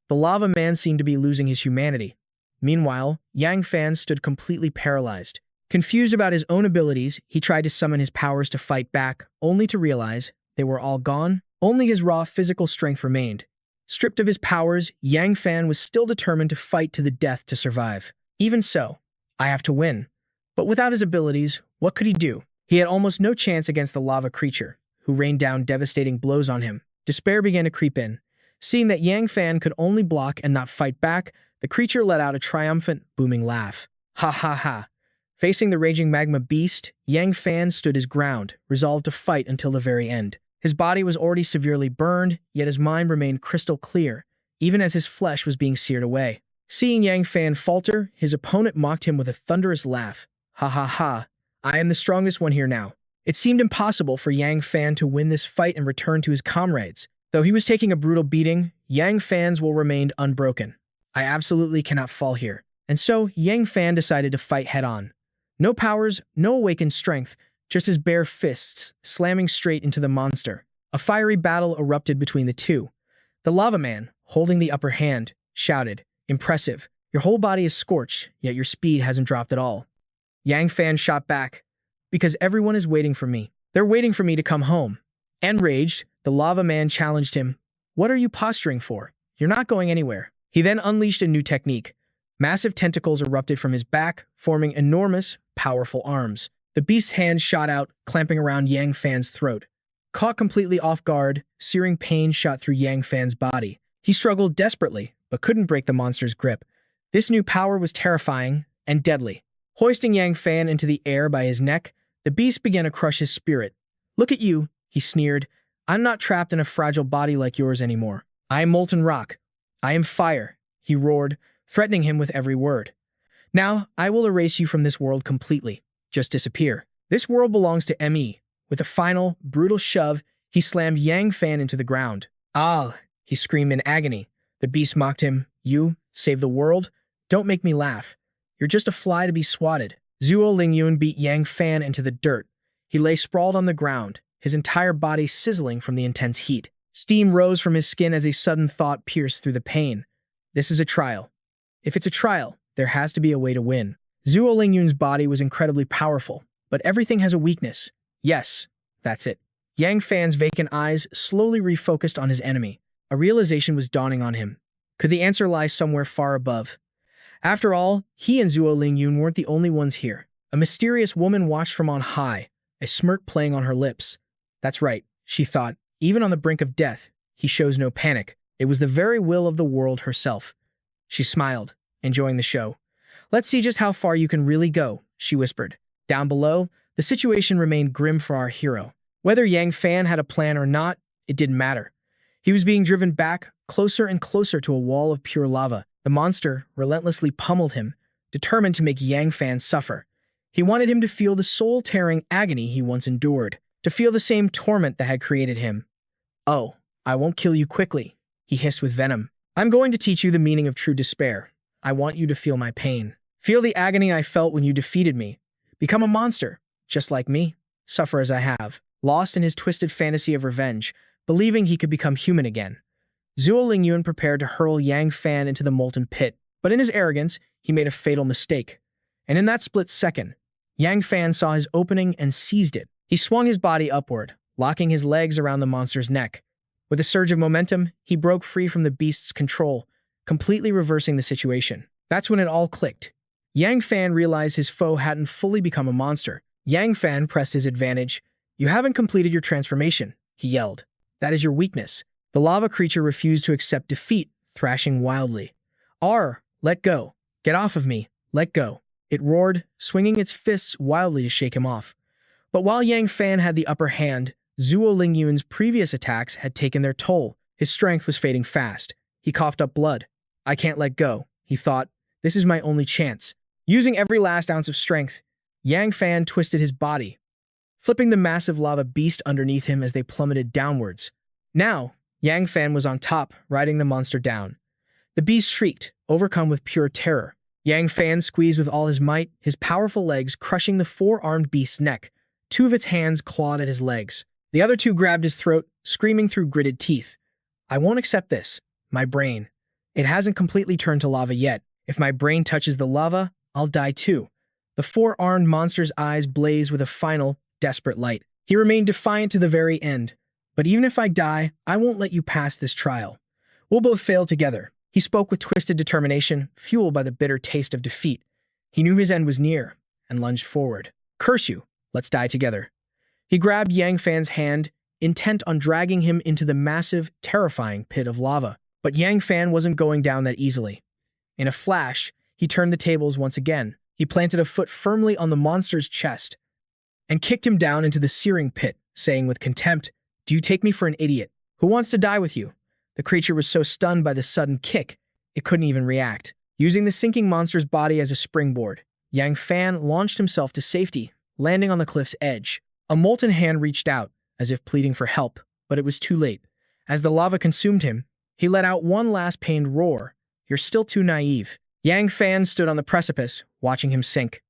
The lava man seemed to be losing his humanity. Meanwhile, Yang Fan stood completely paralyzed. Confused about his own abilities, he tried to summon his powers to fight back, only to realize they were all gone. Only his raw physical strength remained. Stripped of his powers, Yang Fan was still determined to fight to the death to survive. Even so, I have to win. But without his abilities, what could he do? He had almost no chance against the lava creature, who rained down devastating blows on him. Despair began to creep in. Seeing that Yang Fan could only block and not fight back, the creature let out a triumphant, booming laugh. Ha ha ha. Facing the raging magma beast, Yang Fan stood his ground, resolved to fight until the very end. His body was already severely burned, yet his mind remained crystal clear, even as his flesh was being seared away. Seeing Yang Fan falter, his opponent mocked him with a thunderous laugh. Ha ha ha. I am the strongest one here now. It seemed impossible for Yang Fan to win this fight and return to his comrades. Though he was taking a brutal beating, Yang Fan's will remained unbroken. I absolutely cannot fall here. And so, Yang Fan decided to fight head-on. No powers, no awakened strength, just his bare fists, slamming straight into the monster. A fiery battle erupted between the two. The lava man, holding the upper hand, shouted, Impressive. Your whole body is scorched, yet your speed hasn't dropped at all. Yang Fan shot back. Because everyone is waiting for me. They're waiting for me to come home. Enraged, the lava man challenged him. What are you posturing for? You're not going anywhere. He then unleashed a new technique. Massive tentacles erupted from his back, forming enormous, powerful arms. The beast's hands shot out, clamping around Yang Fan's throat. Caught completely off guard, searing pain shot through Yang Fan's body. He struggled desperately, but couldn't break the monster's grip. This new power was terrifying and deadly. Hoisting Yang Fan into the air by his neck, the beast began to crush his spirit. Look at you, he sneered. I'm not trapped in a fragile body like yours anymore. I am molten rock. I am fire, he roared, threatening him with every word. Now, I will erase you from this world completely. Just disappear. This world belongs to ME. With a final, brutal shove, he slammed Yang Fan into the ground. Ah, he screamed in agony. The beast mocked him. You, save the world? Don't make me laugh. You're just a fly to be swatted. Zhuo Lingyun beat Yang Fan into the dirt. He lay sprawled on the ground, his entire body sizzling from the intense heat. Steam rose from his skin as a sudden thought pierced through the pain. This is a trial. If it's a trial, there has to be a way to win. Zhuo Lingyun's body was incredibly powerful, but everything has a weakness. Yes, that's it. Yang Fan's vacant eyes slowly refocused on his enemy. A realization was dawning on him. Could the answer lie somewhere far above? After all, he and Zhuo Lingyun weren't the only ones here. A mysterious woman watched from on high, a smirk playing on her lips. That's right, she thought. Even on the brink of death, he shows no panic. It was the very will of the world herself. She smiled, enjoying the show. Let's see just how far you can really go, she whispered. Down below, the situation remained grim for our hero. Whether Yang Fan had a plan or not, it didn't matter. He was being driven back, closer and closer to a wall of pure lava. The monster relentlessly pummeled him, determined to make Yang Fan suffer. He wanted him to feel the soul-tearing agony he once endured, to feel the same torment that had created him. Oh, I won't kill you quickly, he hissed with venom. I'm going to teach you the meaning of true despair. I want you to feel my pain. Feel the agony I felt when you defeated me. Become a monster, just like me. Suffer as I have, lost in his twisted fantasy of revenge, believing he could become human again. Zhuo Lingyun prepared to hurl Yang Fan into the molten pit, but in his arrogance, he made a fatal mistake. And in that split second, Yang Fan saw his opening and seized it. He swung his body upward, locking his legs around the monster's neck. With a surge of momentum, he broke free from the beast's control, completely reversing the situation. That's when it all clicked. Yang Fan realized his foe hadn't fully become a monster. Yang Fan pressed his advantage. You haven't completed your transformation, he yelled. That is your weakness. The lava creature refused to accept defeat, thrashing wildly. Let go. Get off of me. Let go. It roared, swinging its fists wildly to shake him off. But while Yang Fan had the upper hand, Zhuo Lingyun's previous attacks had taken their toll. His strength was fading fast. He coughed up blood. I can't let go, he thought. This is my only chance. Using every last ounce of strength, Yang Fan twisted his body, flipping the massive lava beast underneath him as they plummeted downwards. Now, Yang Fan was on top, riding the monster down. The beast shrieked, overcome with pure terror. Yang Fan squeezed with all his might, his powerful legs crushing the four-armed beast's neck. Two of its hands clawed at his legs. The other two grabbed his throat, screaming through gritted teeth. I won't accept this. My brain. It hasn't completely turned to lava yet. If my brain touches the lava, I'll die too. The four-armed monster's eyes blazed with a final, desperate light. He remained defiant to the very end. But even if I die, I won't let you pass this trial. We'll both fail together. He spoke with twisted determination, fueled by the bitter taste of defeat. He knew his end was near, and lunged forward. Curse you. Let's die together. He grabbed Yang Fan's hand, intent on dragging him into the massive, terrifying pit of lava. But Yang Fan wasn't going down that easily. In a flash, he turned the tables once again. He planted a foot firmly on the monster's chest and kicked him down into the searing pit, saying with contempt, Do you take me for an idiot? Who wants to die with you? The creature was so stunned by the sudden kick, it couldn't even react. Using the sinking monster's body as a springboard, Yang Fan launched himself to safety, landing on the cliff's edge. A molten hand reached out, as if pleading for help, but it was too late. As the lava consumed him, he let out one last pained roar. You're still too naive. Yang Fan stood on the precipice, watching him sink.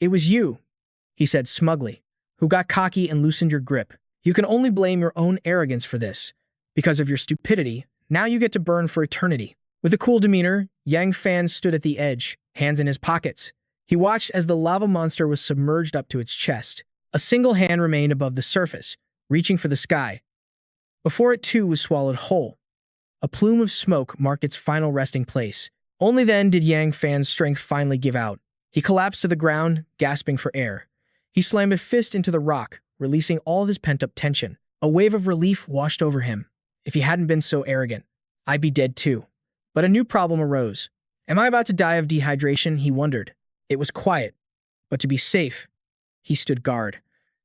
It was you, he said smugly, who got cocky and loosened your grip. You can only blame your own arrogance for this. Because of your stupidity, now you get to burn for eternity. With a cool demeanor, Yang Fan stood at the edge, hands in his pockets. He watched as the lava monster was submerged up to its chest. A single hand remained above the surface, reaching for the sky. Before it too was swallowed whole. A plume of smoke marked its final resting place. Only then did Yang Fan's strength finally give out. He collapsed to the ground, gasping for air. He slammed a fist into the rock, releasing all of his pent-up tension. A wave of relief washed over him. If he hadn't been so arrogant, I'd be dead too. But a new problem arose. Am I about to die of dehydration? He wondered. It was quiet. But to be safe, he stood guard.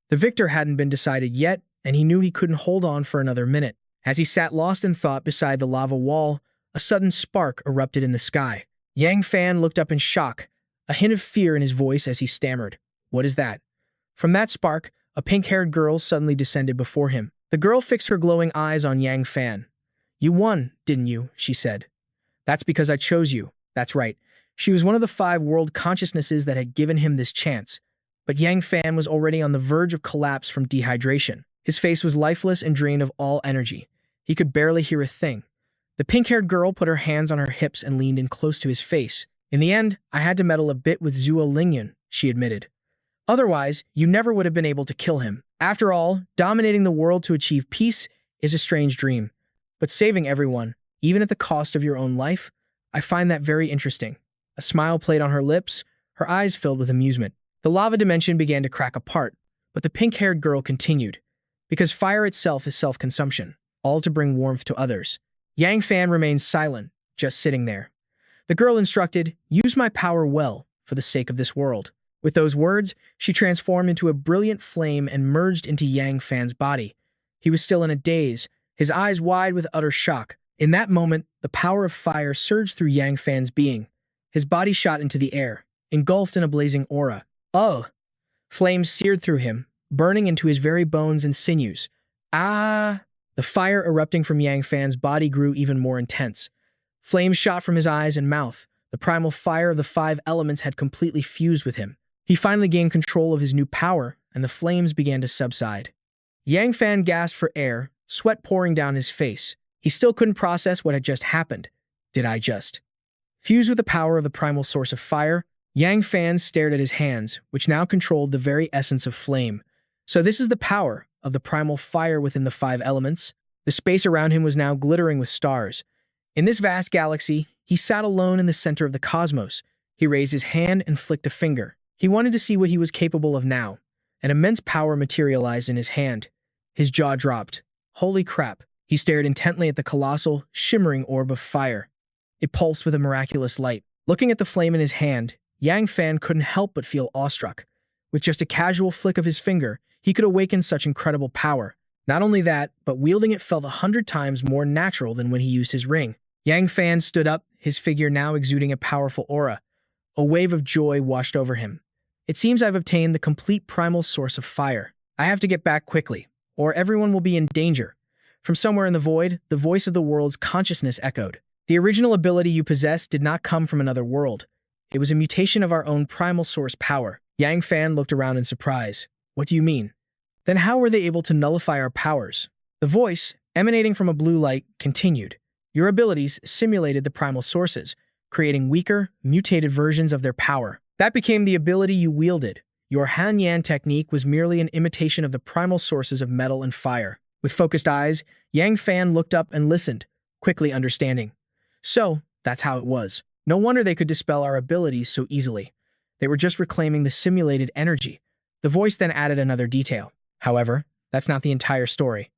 The victor hadn't been decided yet, and he knew he couldn't hold on for another minute. As he sat lost in thought beside the lava wall, a sudden spark erupted in the sky. Yang Fan looked up in shock, a hint of fear in his voice as he stammered. What is that? From that spark, a pink-haired girl suddenly descended before him. The girl fixed her glowing eyes on Yang Fan. You won, didn't you? She said. That's because I chose you. That's right. She was one of the 5 world consciousnesses that had given him this chance. But Yang Fan was already on the verge of collapse from dehydration. His face was lifeless and drained of all energy. He could barely hear a thing. The pink-haired girl put her hands on her hips and leaned in close to his face. In the end, I had to meddle a bit with Zhuo Lingyun, she admitted. Otherwise, you never would have been able to kill him. After all, dominating the world to achieve peace is a strange dream. But saving everyone, even at the cost of your own life, I find that very interesting. A smile played on her lips, her eyes filled with amusement. The lava dimension began to crack apart, but the pink-haired girl continued. Because fire itself is self-consumption, all to bring warmth to others. Yang Fan remained silent, just sitting there. The girl instructed, use my power well, for the sake of this world. With those words, she transformed into a brilliant flame and merged into Yang Fan's body. He was still in a daze, his eyes wide with utter shock. In that moment, the power of fire surged through Yang Fan's being. His body shot into the air, engulfed in a blazing aura. Oh! Flames seared through him, burning into his very bones and sinews. Ah! The fire erupting from Yang Fan's body grew even more intense. Flames shot from his eyes and mouth. The primal fire of the 5 elements had completely fused with him. He finally gained control of his new power, and the flames began to subside. Yang Fan gasped for air, sweat pouring down his face. He still couldn't process what had just happened. Did I just? Fused with the power of the primal source of fire, Yang Fan stared at his hands, which now controlled the very essence of flame. So this is the power of the primal fire within the 5 elements. The space around him was now glittering with stars. In this vast galaxy, he sat alone in the center of the cosmos. He raised his hand and flicked a finger. He wanted to see what he was capable of now. An immense power materialized in his hand. His jaw dropped. Holy crap! He stared intently at the colossal, shimmering orb of fire. It pulsed with a miraculous light. Looking at the flame in his hand, Yang Fan couldn't help but feel awestruck. With just a casual flick of his finger, he could awaken such incredible power. Not only that, but wielding it felt 100 times more natural than when he used his ring. Yang Fan stood up, his figure now exuding a powerful aura. A wave of joy washed over him. It seems I've obtained the complete primal source of fire. I have to get back quickly, or everyone will be in danger. From somewhere in the void, the voice of the world's consciousness echoed. The original ability you possess did not come from another world. It was a mutation of our own primal source power. Yang Fan looked around in surprise. What do you mean? Then how were they able to nullify our powers? The voice, emanating from a blue light, continued. Your abilities simulated the primal sources, creating weaker, mutated versions of their power. That became the ability you wielded. Your Hanyan technique was merely an imitation of the primal sources of metal and fire. With focused eyes, Yang Fan looked up and listened, quickly understanding. So, that's how it was. No wonder they could dispel our abilities so easily. They were just reclaiming the simulated energy. The voice then added another detail. However, that's not the entire story.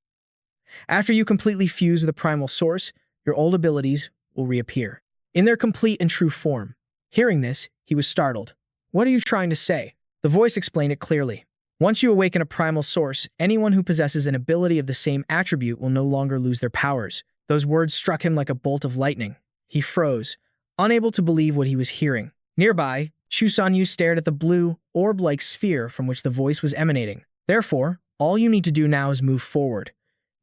After you completely fuse with the primal source, your old abilities will reappear, in their complete and true form. Hearing this, he was startled. What are you trying to say? The voice explained it clearly. Once you awaken a primal source, anyone who possesses an ability of the same attribute will no longer lose their powers. Those words struck him like a bolt of lightning. He froze, unable to believe what he was hearing. Nearby, Chu Sanyu stared at the blue, orb-like sphere from which the voice was emanating. Therefore, all you need to do now is move forward.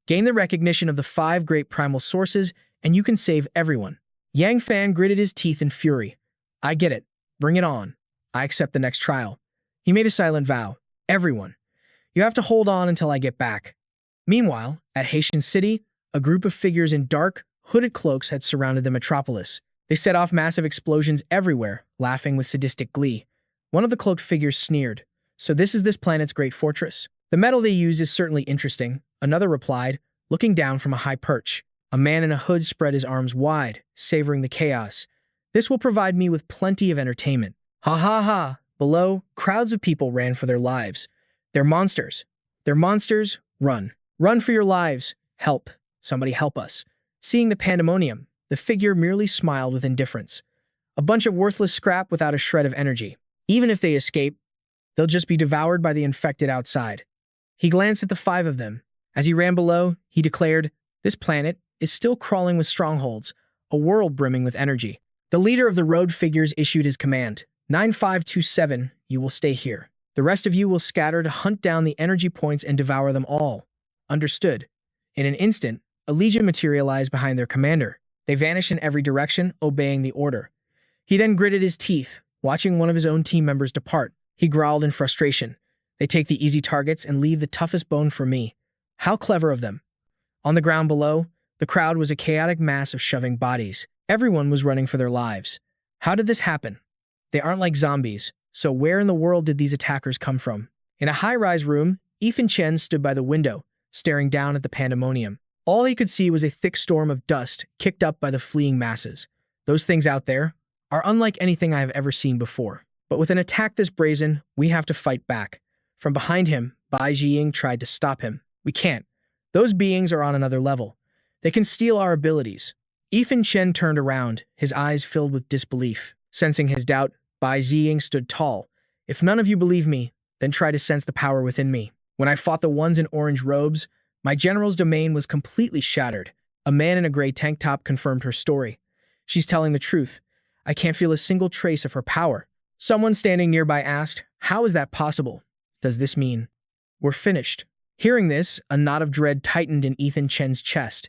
Gain the recognition of the 5 great primal sources, and you can save everyone. Yang Fan gritted his teeth in fury. I get it. Bring it on. I accept the next trial. He made a silent vow. Everyone. You have to hold on until I get back. Meanwhile, at Haitian City, a group of figures in dark, hooded cloaks had surrounded the metropolis. They set off massive explosions everywhere, laughing with sadistic glee. One of the cloaked figures sneered. So this is this planet's great fortress? The metal they use is certainly interesting, another replied, looking down from a high perch. A man in a hood spread his arms wide, savoring the chaos. This will provide me with plenty of entertainment. Ha ha ha! Below, crowds of people ran for their lives. They're monsters. They're monsters. Run. Run for your lives. Help. Somebody help us. Seeing the pandemonium, the figure merely smiled with indifference. A bunch of worthless scrap without a shred of energy. Even if they escape, they'll just be devoured by the infected outside. He glanced at the 5 of them. As he ran below, he declared, this planet is still crawling with strongholds, a world brimming with energy. The leader of the road figures issued his command. 9527, you will stay here. The rest of you will scatter to hunt down the energy points and devour them all. Understood. In an instant, a legion materialized behind their commander. They vanished in every direction, obeying the order. He then gritted his teeth, watching one of his own team members depart. He growled in frustration. They take the easy targets and leave the toughest bone for me. How clever of them. On the ground below, the crowd was a chaotic mass of shoving bodies. Everyone was running for their lives. How did this happen? They aren't like zombies, so where in the world did these attackers come from? In a high-rise room, Ethan Chen stood by the window, staring down at the pandemonium. All he could see was a thick storm of dust kicked up by the fleeing masses. Those things out there are unlike anything I have ever seen before. But with an attack this brazen, we have to fight back. From behind him, Bai Jiying tried to stop him. We can't. Those beings are on another level. They can steal our abilities. Ethan Chen turned around, his eyes filled with disbelief. Sensing his doubt, Bai Jiying stood tall. If none of you believe me, then try to sense the power within me. When I fought the ones in orange robes, my general's domain was completely shattered. A man in a gray tank top confirmed her story. She's telling the truth. I can't feel a single trace of her power. Someone standing nearby asked, how is that possible? Does this mean we're finished? Hearing this, a knot of dread tightened in Ethan Chen's chest.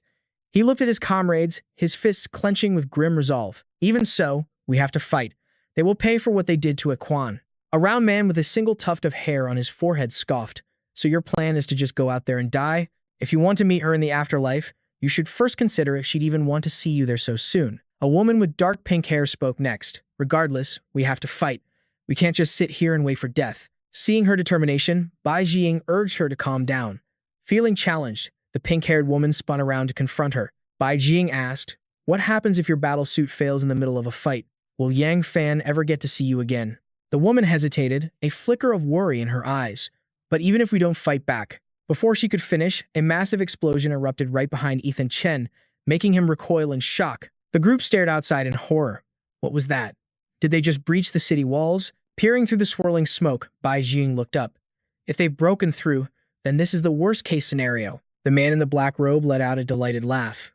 He looked at his comrades, his fists clenching with grim resolve. Even so, we have to fight. They will pay for what they did to Ikwan. A round man with a single tuft of hair on his forehead scoffed. So your plan is to just go out there and die? If you want to meet her in the afterlife, you should first consider if she'd even want to see you there so soon. A woman with dark pink hair spoke next. Regardless, we have to fight. We can't just sit here and wait for death. Seeing her determination, Bai Jiying urged her to calm down. Feeling challenged, the pink-haired woman spun around to confront her. Bai Jiying asked, what happens if your battle suit fails in the middle of a fight? Will Yang Fan ever get to see you again? The woman hesitated, a flicker of worry in her eyes. But even if we don't fight back, before she could finish, a massive explosion erupted right behind Ethan Chen, making him recoil in shock. The group stared outside in horror. What was that? Did they just breach the city walls? Peering through the swirling smoke, Bai Jiying looked up. If they've broken through, then this is the worst-case scenario. The man in the black robe let out a delighted laugh.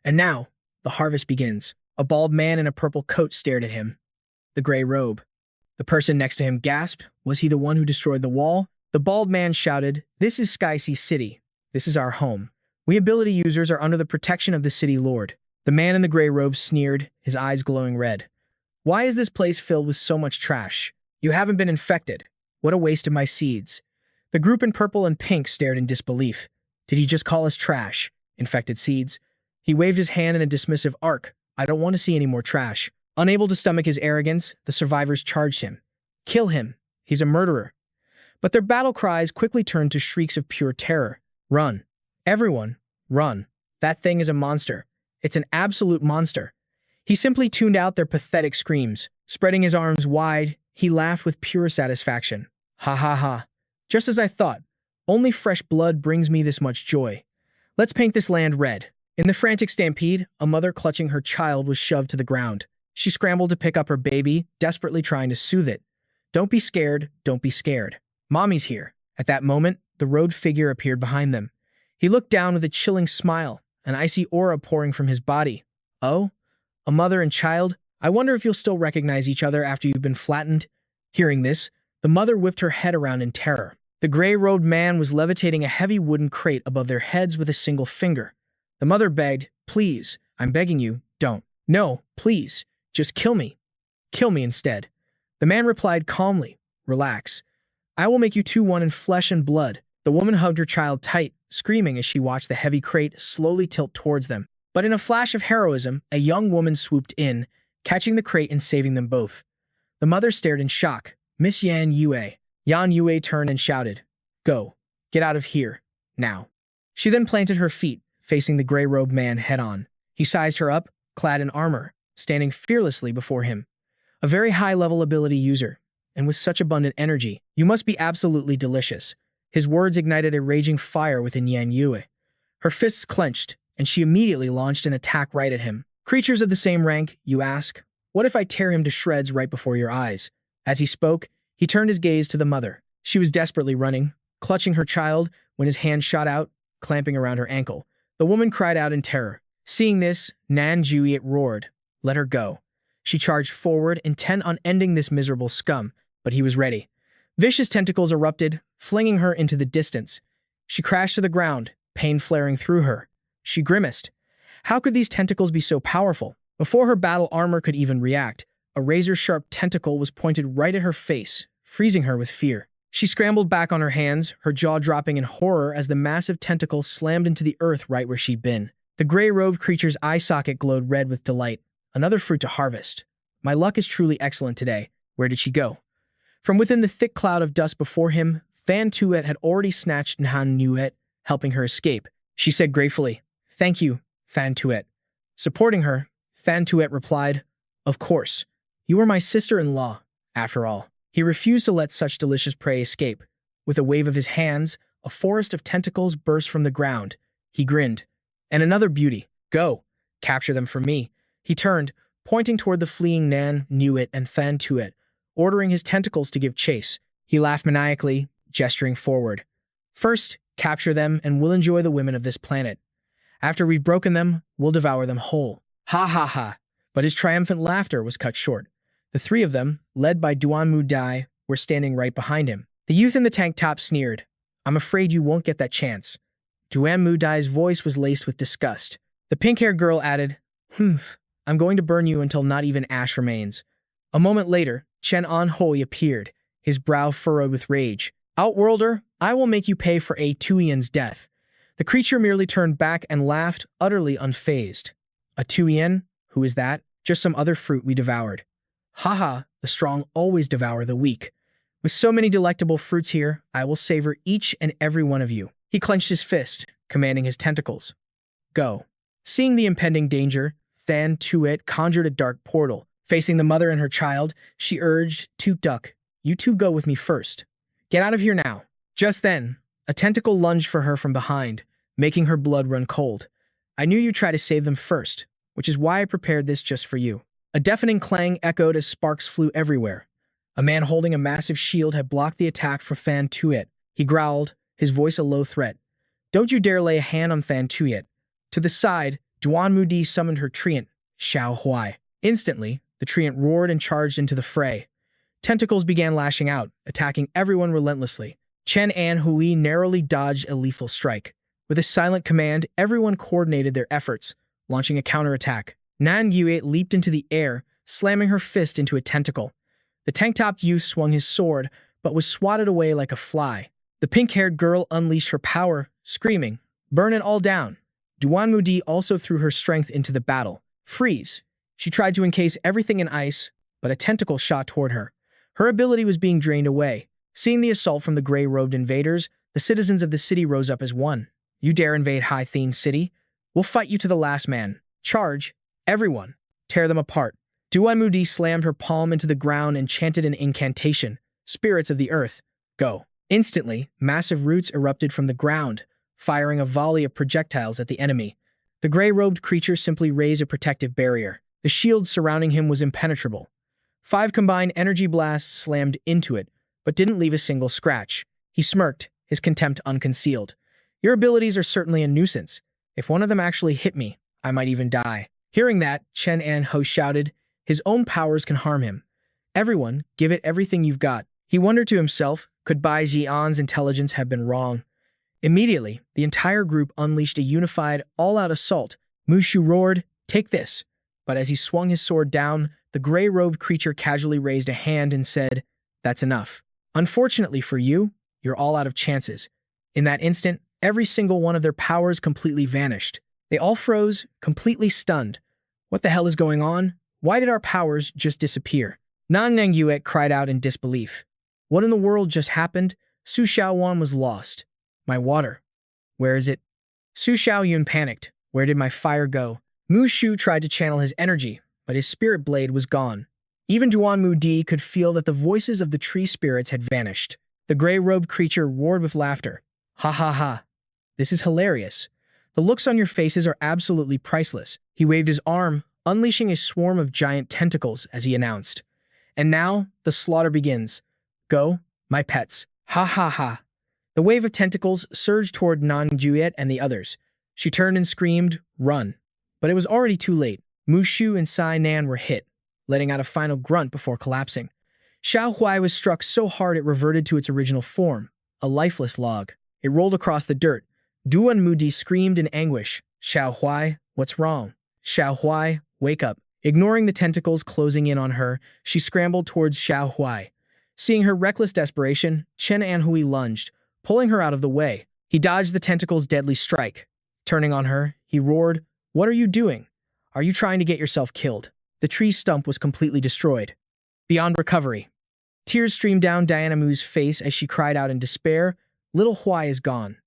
And now, the harvest begins. A bald man in a purple coat stared at him. The gray robe. The person next to him gasped. Was he the one who destroyed the wall? The bald man shouted, this is Sky Sea City. This is our home. We ability users are under the protection of the city lord. The man in the gray robe sneered, his eyes glowing red. Why is this place filled with so much trash? You haven't been infected. What a waste of my seeds. The group in purple and pink stared in disbelief. Did he just call us trash? Infected seeds. He waved his hand in a dismissive arc. I don't want to see any more trash. Unable to stomach his arrogance, the survivors charged him. Kill him. He's a murderer. But their battle cries quickly turned to shrieks of pure terror. Run. Everyone, run. That thing is a monster. It's an absolute monster. He simply tuned out their pathetic screams. Spreading his arms wide, he laughed with pure satisfaction. Ha ha ha. Just as I thought. Only fresh blood brings me this much joy. Let's paint this land red. In the frantic stampede, a mother clutching her child was shoved to the ground. She scrambled to pick up her baby, desperately trying to soothe it. Don't be scared, don't be scared. Mommy's here. At that moment, the robed figure appeared behind them. He looked down with a chilling smile, an icy aura pouring from his body. Oh? A mother and child? I wonder if you'll still recognize each other after you've been flattened. Hearing this, the mother whipped her head around in terror. The gray-robed man was levitating a heavy wooden crate above their heads with a single finger. The mother begged, please, I'm begging you, don't. No, please, just kill me. Kill me instead. The man replied calmly, relax. I will make you two one in flesh and blood. The woman hugged her child tight, screaming as she watched the heavy crate slowly tilt towards them. But in a flash of heroism, a young woman swooped in, catching the crate and saving them both. The mother stared in shock. Miss Yan Yue. Yan Yue turned and shouted, go, get out of here, now. She then planted her feet, facing the gray-robed man head-on. He sized her up, clad in armor, standing fearlessly before him. A very high-level ability user, and with such abundant energy, you must be absolutely delicious. His words ignited a raging fire within Yan Yue. Her fists clenched, and she immediately launched an attack right at him. Creatures of the same rank, you ask? What if I tear him to shreds right before your eyes? As he spoke, he turned his gaze to the mother. She was desperately running, clutching her child, when his hand shot out, clamping around her ankle. The woman cried out in terror. Seeing this, Nan Juliet roared. Let her go. She charged forward, intent on ending this miserable scum, but he was ready. Vicious tentacles erupted, flinging her into the distance. She crashed to the ground, pain flaring through her. She grimaced. How could these tentacles be so powerful? Before her battle armor could even react, A razor-sharp tentacle was pointed right at her face, freezing her with fear. She scrambled back on her hands, her jaw dropping in horror as the massive tentacle slammed into the earth right where she'd been. The gray-robed creature's eye socket glowed red with delight. Another fruit to harvest. My luck is truly excellent today. Where did she go? From within the thick cloud of dust before him, Fan Tuet had already snatched Nhan Nuet, helping her escape. She said gratefully, "Thank you, Fan Tuet." Supporting her, Fan Tuet replied, "Of course. You are my sister-in-law, after all." He refused to let such delicious prey escape. With a wave of his hands, a forest of tentacles burst from the ground. He grinned. "And another beauty. Go. Capture them for me." He turned, pointing toward the fleeing Nan, Nuet, and Fan Tuet, ordering his tentacles to give chase. He laughed maniacally, gesturing forward. "First, capture them and we'll enjoy the women of this planet. After we've broken them, we'll devour them whole." Ha ha ha. But his triumphant laughter was cut short. The three of them, led by Duan Mu Dai, were standing right behind him. The youth in the tank top sneered. "I'm afraid you won't get that chance." Duan Mu Dai's voice was laced with disgust. The pink-haired girl added, "I'm going to burn you until not even ash remains." A moment later, Chen An Hoi appeared, his brow furrowed with rage. "Outworlder, I will make you pay for A Tuien's death." The creature merely turned back and laughed, utterly unfazed. "A Tuien? Who is that? Just some other fruit we devoured." "Haha, the strong always devour the weak. With so many delectable fruits here, I will savor each and every one of you." He clenched his fist, commanding his tentacles. "Go." Seeing the impending danger, Fan Tuet conjured a dark portal. Facing the mother and her child, she urged, "Toot Duck, you two go with me first. Get out of here now." Just then, a tentacle lunged for her from behind, making her blood run cold. "I knew you'd try to save them first, which is why I prepared this just for you." A deafening clang echoed as sparks flew everywhere. A man holding a massive shield had blocked the attack for Fan Tuet. He growled, his voice a low threat. "Don't you dare lay a hand on Fan Tuet." To the side, Duan Mudi summoned her treant, Xiao Huai. Instantly, the treant roared and charged into the fray. Tentacles began lashing out, attacking everyone relentlessly. Chen An Hui narrowly dodged a lethal strike. With a silent command, everyone coordinated their efforts, launching a counterattack. Nan Yue leaped into the air, slamming her fist into a tentacle. The tank-top youth swung his sword, but was swatted away like a fly. The pink-haired girl unleashed her power, screaming, "Burn it all down!" Duan Mudi also threw her strength into the battle. Freeze! She tried to encase everything in ice, but a tentacle shot toward her. Her ability was being drained away. Seeing the assault from the gray-robed invaders, the citizens of the city rose up as one. "You dare invade High Thien City? We'll fight you to the last man. Charge! Everyone! Tear them apart!" Duan Mudi slammed her palm into the ground and chanted an incantation. "Spirits of the earth, go!" Instantly, massive roots erupted from the ground, firing a volley of projectiles at the enemy. The gray-robed creature simply raised a protective barrier. The shield surrounding him was impenetrable. 5 combined energy blasts slammed into it, but didn't leave a single scratch. He smirked, his contempt unconcealed. "Your abilities are certainly a nuisance. If one of them actually hit me, I might even die." Hearing that, Chen An Ho shouted, "His own powers can harm him. Everyone, give it everything you've got." He wondered to himself, could Bai Xian's intelligence have been wrong? Immediately, the entire group unleashed a unified, all-out assault. Mushu roared, "Take this." But as he swung his sword down, the gray-robed creature casually raised a hand and said, "That's enough. Unfortunately for you, you're all out of chances." In that instant, every single one of their powers completely vanished. They all froze, completely stunned. "What the hell is going on? Why did our powers just disappear?" Nan Nangyuet cried out in disbelief. What in the world just happened? Su Xiaowan was lost. "My water. Where is it?" Su Xiaoyun panicked. "Where did my fire go?" Mu Shu tried to channel his energy, but his spirit blade was gone. Even Duan Mu Di could feel that the voices of the tree spirits had vanished. The gray-robed creature roared with laughter. "Ha ha ha. This is hilarious. The looks on your faces are absolutely priceless." He waved his arm, unleashing a swarm of giant tentacles as he announced. "And now, the slaughter begins. Go, my pets." Ha ha ha. The wave of tentacles surged toward Nan Juliet and the others. She turned and screamed, "Run." But it was already too late. Mushu and Sai Nan were hit, letting out a final grunt before collapsing. Xiao Huai was struck so hard it reverted to its original form, a lifeless log. It rolled across the dirt. Duan Mudi screamed in anguish. "Xiao Huai, what's wrong? Xiao Huai, wake up." Ignoring the tentacles closing in on her, she scrambled towards Xiao Huai. Seeing her reckless desperation, Chen Anhui lunged, pulling her out of the way. He dodged the tentacle's deadly strike. Turning on her, he roared, "What are you doing? Are you trying to get yourself killed?" The tree stump was completely destroyed. Beyond recovery. Tears streamed down Diana Mu's face as she cried out in despair, "Little Huai is gone.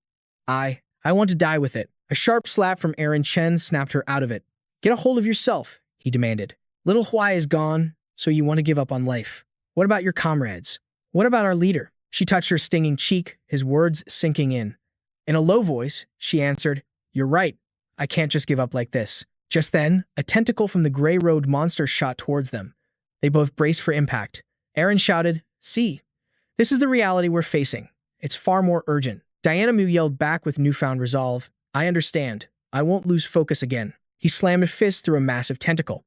I want to die with it." A sharp slap from Aaron Chen snapped her out of it. "Get a hold of yourself," he demanded. "Little Huai is gone, so you want to give up on life. What about your comrades? What about our leader?" She touched her stinging cheek, his words sinking in. In a low voice, she answered, "You're right. I can't just give up like this." Just then, a tentacle from the gray road monster shot towards them. They both braced for impact. Aaron shouted, "See, this is the reality we're facing. It's far more urgent." Diana Mu yelled back with newfound resolve, "I understand. I won't lose focus again." He slammed a fist through a massive tentacle.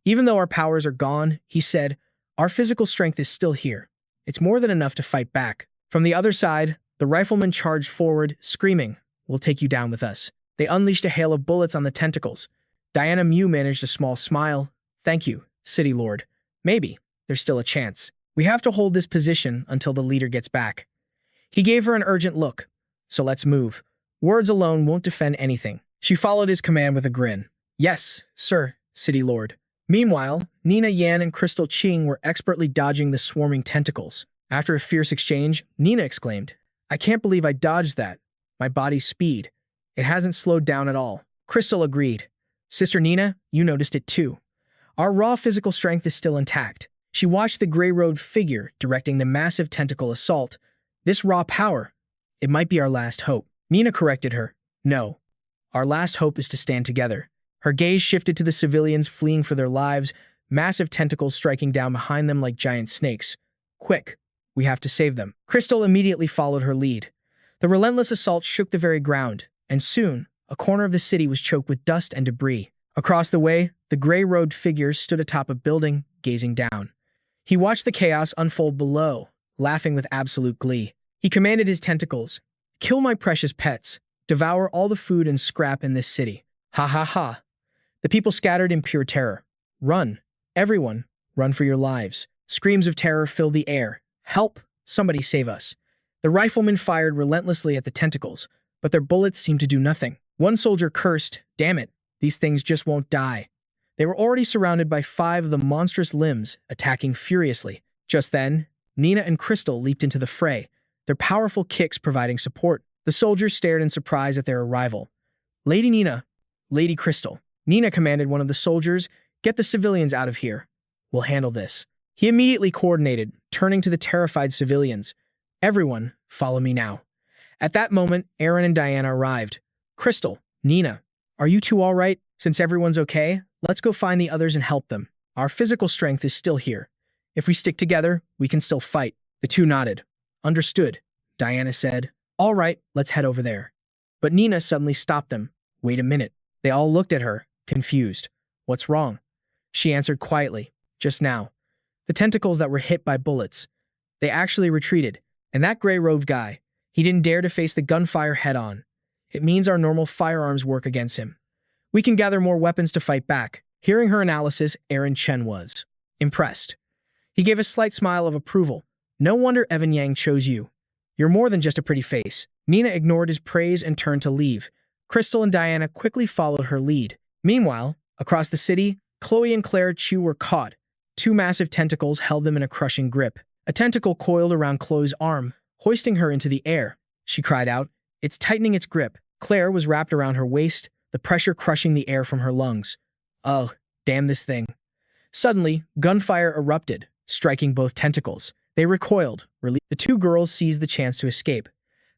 "Even though our powers are gone," he said, "our physical strength is still here. It's more than enough to fight back." From the other side, the riflemen charged forward, screaming, "We'll take you down with us." They unleashed a hail of bullets on the tentacles. Diana Mu managed a small smile. "Thank you, City Lord. Maybe there's still a chance. We have to hold this position until the leader gets back." He gave her an urgent look. "So let's move. Words alone won't defend anything." She followed his command with a grin. "Yes, sir, City Lord." Meanwhile, Nina Yan and Crystal Qing were expertly dodging the swarming tentacles. After a fierce exchange, Nina exclaimed, "I can't believe I dodged that. My body's speed. It hasn't slowed down at all." Crystal agreed. "Sister Nina, you noticed it too. Our raw physical strength is still intact." She watched the gray road figure directing the massive tentacle assault. "This raw power, it might be our last hope." Nina corrected her. "No, our last hope is to stand together." Her gaze shifted to the civilians fleeing for their lives, massive tentacles striking down behind them like giant snakes. "Quick, we have to save them." Crystal immediately followed her lead. The relentless assault shook the very ground, and soon, a corner of the city was choked with dust and debris. Across the way, the gray road figure stood atop a building, gazing down. He watched the chaos unfold below, laughing with absolute glee. He commanded his tentacles, "Kill my precious pets. Devour all the food and scrap in this city." Ha ha ha. The people scattered in pure terror. "Run. Everyone, run for your lives." Screams of terror filled the air. "Help! Somebody save us." The riflemen fired relentlessly at the tentacles, but their bullets seemed to do nothing. One soldier cursed, "Damn it, these things just won't die." They were already surrounded by 5 of the monstrous limbs, attacking furiously. Just then, Nina and Crystal leaped into the fray, their powerful kicks providing support. The soldiers stared in surprise at their arrival. "Lady Nina, Lady Crystal." Nina commanded one of the soldiers, "Get the civilians out of here. We'll handle this." He immediately coordinated, turning to the terrified civilians. "Everyone, follow me now." At that moment, Aaron and Diana arrived. "Crystal, Nina, are you two all right? Since everyone's okay, let's go find the others and help them. Our physical strength is still here. If we stick together, we can still fight." The two nodded. "Understood," Diana said. "All right, let's head over there." But Nina suddenly stopped them. "Wait a minute." They all looked at her, confused. "What's wrong?" She answered quietly, "Just now. The tentacles that were hit by bullets. They actually retreated. And that gray-robed guy, he didn't dare to face the gunfire head-on. It means our normal firearms work against him. We can gather more weapons to fight back." Hearing her analysis, Aaron Chen was impressed. He gave a slight smile of approval. "No wonder Evan Yang chose you. You're more than just a pretty face." Nina ignored his praise and turned to leave. Crystal and Diana quickly followed her lead. Meanwhile, across the city, Chloe and Claire Chu were caught. 2 massive tentacles held them in a crushing grip. A tentacle coiled around Chloe's arm, hoisting her into the air. She cried out. It's tightening its grip. Claire was wrapped around her waist, the pressure crushing the air from her lungs. "Ugh, damn this thing." Suddenly, gunfire erupted, striking both tentacles. They recoiled, released. The 2 girls seized the chance to escape.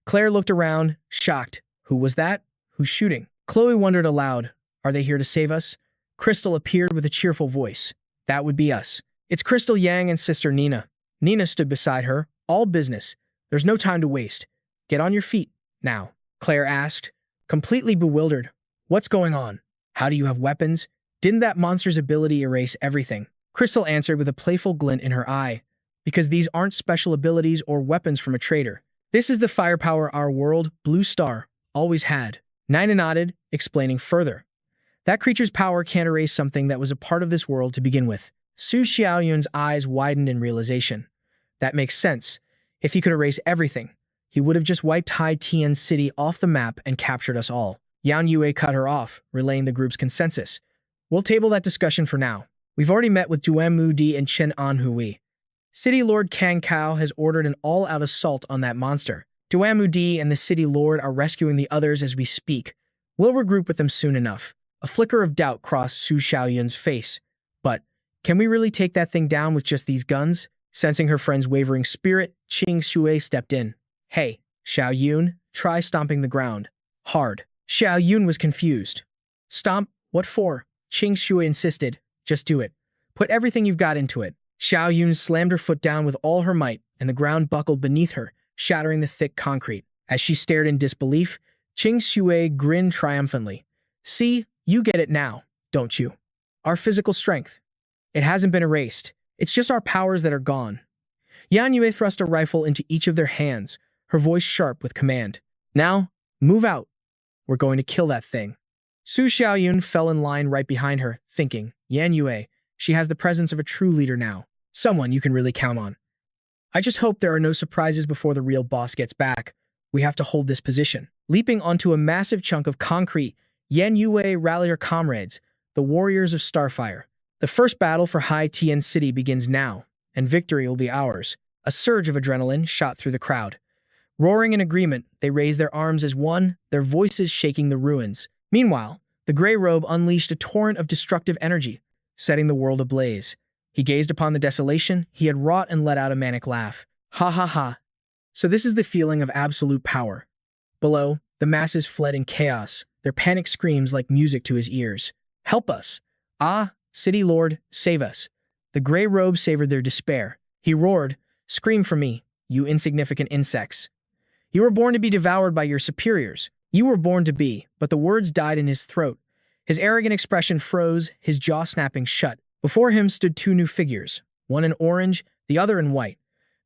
Claire looked around, shocked. Who was that? Who's shooting? Chloe wondered aloud. Are they here to save us? Crystal appeared with a cheerful voice. That would be us. It's Crystal Yang and Sister Nina. Nina stood beside her. All business. There's no time to waste. Get on your feet, now, Claire asked, completely bewildered. What's going on? How do you have weapons? Didn't that monster's ability erase everything? Crystal answered with a playful glint in her eye. Because these aren't special abilities or weapons from a traitor. This is the firepower our world, Blue Star, always had. Nina nodded, explaining further. That creature's power can't erase something that was a part of this world to begin with. Su Xiaoyun's eyes widened in realization. That makes sense. If he could erase everything, he would have just wiped Hai Tian City off the map and captured us all. Yan Yue cut her off, relaying the group's consensus. We'll table that discussion for now. We've already met with Duan Mu Di and Chen Anhui. City Lord Kang Kao has ordered an all-out assault on that monster. Duan Mu Di and the City Lord are rescuing the others as we speak. We'll regroup with them soon enough. A flicker of doubt crossed Su Xiaoyun's face. But, can we really take that thing down with just these guns? Sensing her friend's wavering spirit, Qing Shui stepped in. Hey, Xiaoyun, try stomping the ground. Hard. Xiaoyun was confused. Stomp? What for? Qing Shui insisted. Just do it. Put everything you've got into it. Xiaoyun slammed her foot down with all her might, and the ground buckled beneath her, shattering the thick concrete. As she stared in disbelief, Qing Shui grinned triumphantly. See, you get it now, don't you? Our physical strength. It hasn't been erased. It's just our powers that are gone. Yan Yue thrust a rifle into each of their hands, her voice sharp with command. Now, move out. We're going to kill that thing. Su Xiaoyun fell in line right behind her, thinking, Yan Yue, she has the presence of a true leader now. Someone you can really count on. I just hope there are no surprises before the real boss gets back. We have to hold this position. Leaping onto a massive chunk of concrete, Yan Yue rallied her comrades, the warriors of Starfire. The first battle for Hai Tian City begins now, and victory will be ours. A surge of adrenaline shot through the crowd. Roaring in agreement, they raised their arms as one, their voices shaking the ruins. Meanwhile, the gray robe unleashed a torrent of destructive energy, setting the world ablaze. He gazed upon the desolation he had wrought and let out a manic laugh. Ha ha ha. So this is the feeling of absolute power. Below, the masses fled in chaos, their panic screams like music to his ears. Help us! Ah, City Lord, save us. The gray robe savored their despair. He roared, Scream for me, you insignificant insects. You were born to be devoured by your superiors. You were born to be, but the words died in his throat. His arrogant expression froze, his jaw snapping shut. Before him stood two new figures, one in orange, the other in white.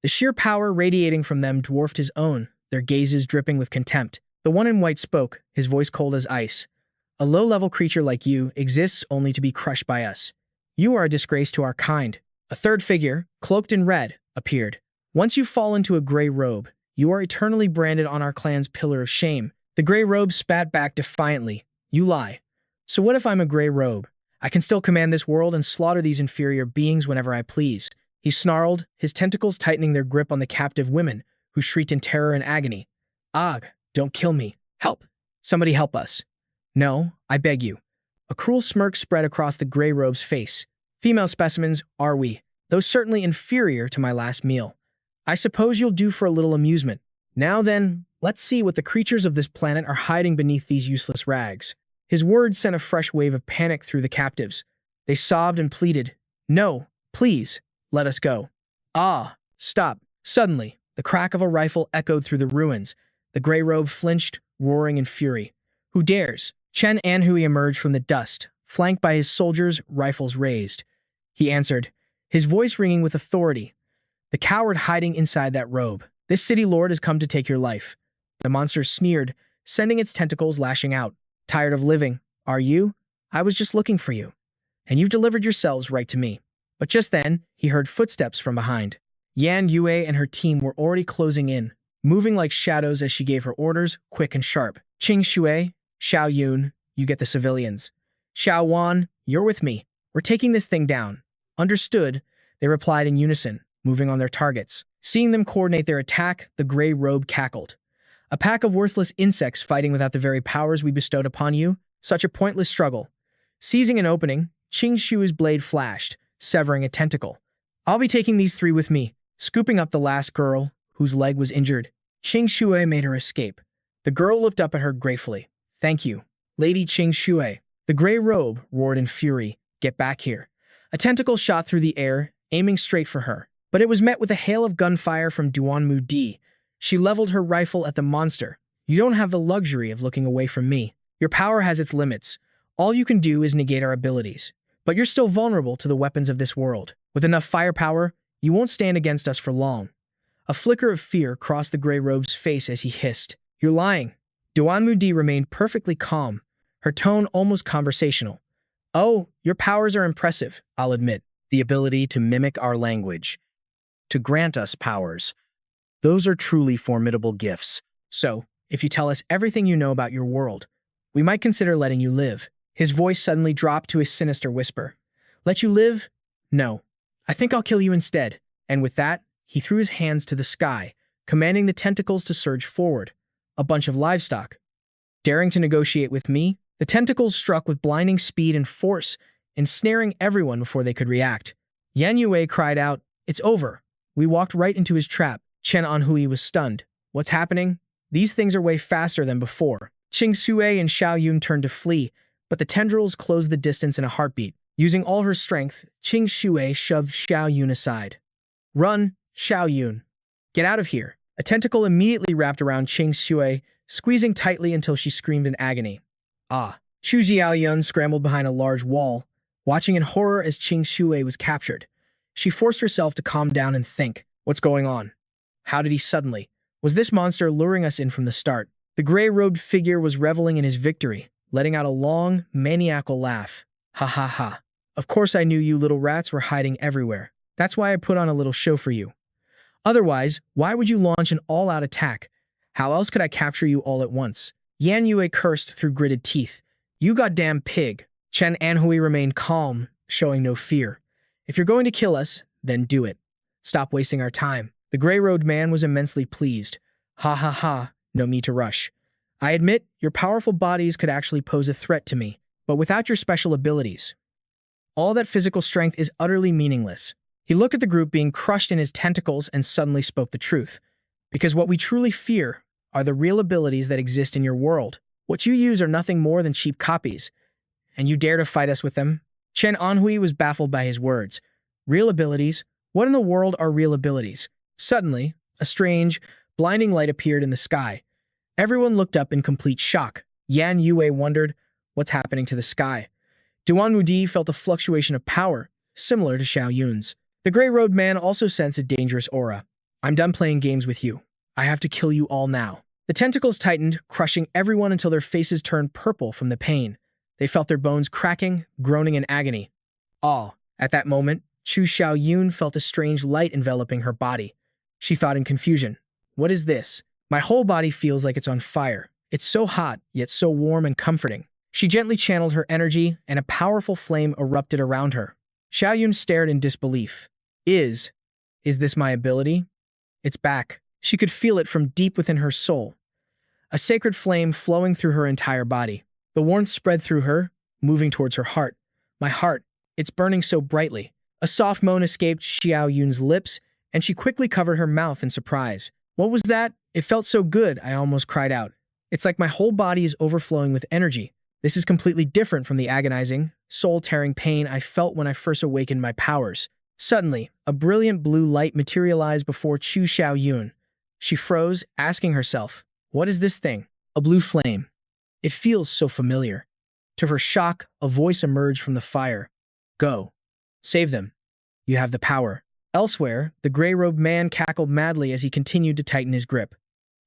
The sheer power radiating from them dwarfed his own, their gazes dripping with contempt. The one in white spoke, his voice cold as ice. A low-level creature like you exists only to be crushed by us. You are a disgrace to our kind. A third figure, cloaked in red, appeared. Once you fall into a gray robe, you are eternally branded on our clan's pillar of shame. The gray robe spat back defiantly. You lie. So what if I'm a gray robe? I can still command this world and slaughter these inferior beings whenever I please. He snarled, his tentacles tightening their grip on the captive women, who shrieked in terror and agony. Ugh, don't kill me. Help. Somebody help us. No, I beg you. A cruel smirk spread across the gray robe's face. Female specimens, are we? Though certainly inferior to my last meal. I suppose you'll do for a little amusement. Now then, let's see what the creatures of this planet are hiding beneath these useless rags. His words sent a fresh wave of panic through the captives. They sobbed and pleaded, No, please, let us go. Ah, stop. Suddenly, the crack of a rifle echoed through the ruins. The gray robe flinched, roaring in fury. Who dares? Chen Anhui emerged from the dust, flanked by his soldiers, rifles raised. He answered, his voice ringing with authority. The coward hiding inside that robe. This city lord has come to take your life. The monster sneered, sending its tentacles lashing out. Tired of living, are you? I was just looking for you. And you've delivered yourselves right to me. But just then, he heard footsteps from behind. Yan Yue and her team were already closing in, moving like shadows as she gave her orders, quick and sharp. Qing Shui, Xiao Yun, you get the civilians. Xiao Wan, you're with me. We're taking this thing down. Understood, they replied in unison, moving on their targets. Seeing them coordinate their attack, the gray robe cackled. A pack of worthless insects fighting without the very powers we bestowed upon you? Such a pointless struggle. Seizing an opening, Qing Shu's blade flashed, severing a tentacle. I'll be taking these three with me. Scooping up the last girl, whose leg was injured, Qing Shui made her escape. The girl looked up at her gratefully. Thank you, Lady Qing Shui. The gray robe roared in fury. Get back here. A tentacle shot through the air, aiming straight for her. But it was met with a hail of gunfire from Duan Mu Di. She leveled her rifle at the monster. You don't have the luxury of looking away from me. Your power has its limits. All you can do is negate our abilities. But you're still vulnerable to the weapons of this world. With enough firepower, you won't stand against us for long. A flicker of fear crossed the gray robe's face as he hissed. You're lying. Duan Mu Di remained perfectly calm, her tone almost conversational. Oh, your powers are impressive, I'll admit. The ability to mimic our language, to grant us powers. Those are truly formidable gifts. So, if you tell us everything you know about your world, we might consider letting you live. His voice suddenly dropped to a sinister whisper. Let you live? No. I think I'll kill you instead. And with that, he threw his hands to the sky, commanding the tentacles to surge forward. A bunch of livestock. Daring to negotiate with me, the tentacles struck with blinding speed and force, ensnaring everyone before they could react. Yan Yue cried out, It's over. We walked right into his trap. Chen Anhui was stunned. What's happening? These things are way faster than before. Qing Sui and Xiao Yun turned to flee, but the tendrils closed the distance in a heartbeat. Using all her strength, Qing Shui shoved Xiao Yun aside. Run, Xiao Yun. Get out of here. A tentacle immediately wrapped around Qing Shui, squeezing tightly until she screamed in agony. Ah. Chu Xiaoyun scrambled behind a large wall, watching in horror as Qing Shui was captured. She forced herself to calm down and think, what's going on? How did he suddenly? Was this monster luring us in from the start? The gray-robed figure was reveling in his victory, letting out a long, maniacal laugh. Ha ha ha. Of course I knew you little rats were hiding everywhere. That's why I put on a little show for you. Otherwise, why would you launch an all-out attack? How else could I capture you all at once? Yan Yue cursed through gritted teeth. You goddamn pig. Chen Anhui remained calm, showing no fear. If you're going to kill us, then do it. Stop wasting our time. The gray-robed man was immensely pleased. Ha ha ha, no need to rush. I admit, your powerful bodies could actually pose a threat to me, but without your special abilities, all that physical strength is utterly meaningless. He looked at the group being crushed in his tentacles and suddenly spoke the truth. Because what we truly fear are the real abilities that exist in your world. What you use are nothing more than cheap copies. And you dare to fight us with them? Chen Anhui was baffled by his words. Real abilities? What in the world are real abilities? Suddenly, a strange, blinding light appeared in the sky. Everyone looked up in complete shock. Yan Yue wondered, what's happening to the sky? Duan Wudi felt a fluctuation of power, similar to Xiao Yun's. The gray-robed man also sensed a dangerous aura. I'm done playing games with you. I have to kill you all now. The tentacles tightened, crushing everyone until their faces turned purple from the pain. They felt their bones cracking, groaning in agony. All. At that moment, Chu Xiao Yun felt a strange light enveloping her body. She thought in confusion, what is this? My whole body feels like it's on fire. It's so hot, yet so warm and comforting. She gently channeled her energy, and a powerful flame erupted around her. Xiao Yun stared in disbelief. Is this my ability? It's back. She could feel it from deep within her soul. A sacred flame flowing through her entire body. The warmth spread through her, moving towards her heart. My heart, it's burning so brightly. A soft moan escaped Xiao Yun's lips, and she quickly covered her mouth in surprise. What was that? It felt so good, I almost cried out. It's like my whole body is overflowing with energy. This is completely different from the agonizing, soul-tearing pain I felt when I first awakened my powers. Suddenly, a brilliant blue light materialized before Chu Xiao Yun. She froze, asking herself, what is this thing? A blue flame. It feels so familiar. To her shock, a voice emerged from the fire. Go. Save them. You have the power. Elsewhere, the gray-robed man cackled madly as he continued to tighten his grip.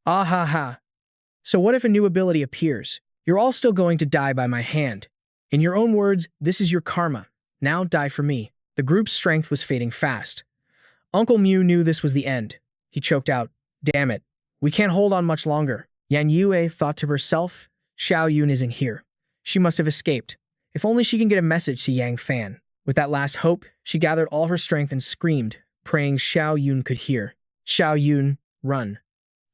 Ah ha ha. So what if a new ability appears? You're all still going to die by my hand. In your own words, this is your karma. Now die for me. The group's strength was fading fast. Uncle Mew knew this was the end. He choked out, damn it. We can't hold on much longer. Yan Yue thought to herself, Xiao Yun isn't here. She must have escaped. If only she can get a message to Yang Fan. With that last hope, she gathered all her strength and screamed, praying Xiao Yun could hear. Xiao Yun, run.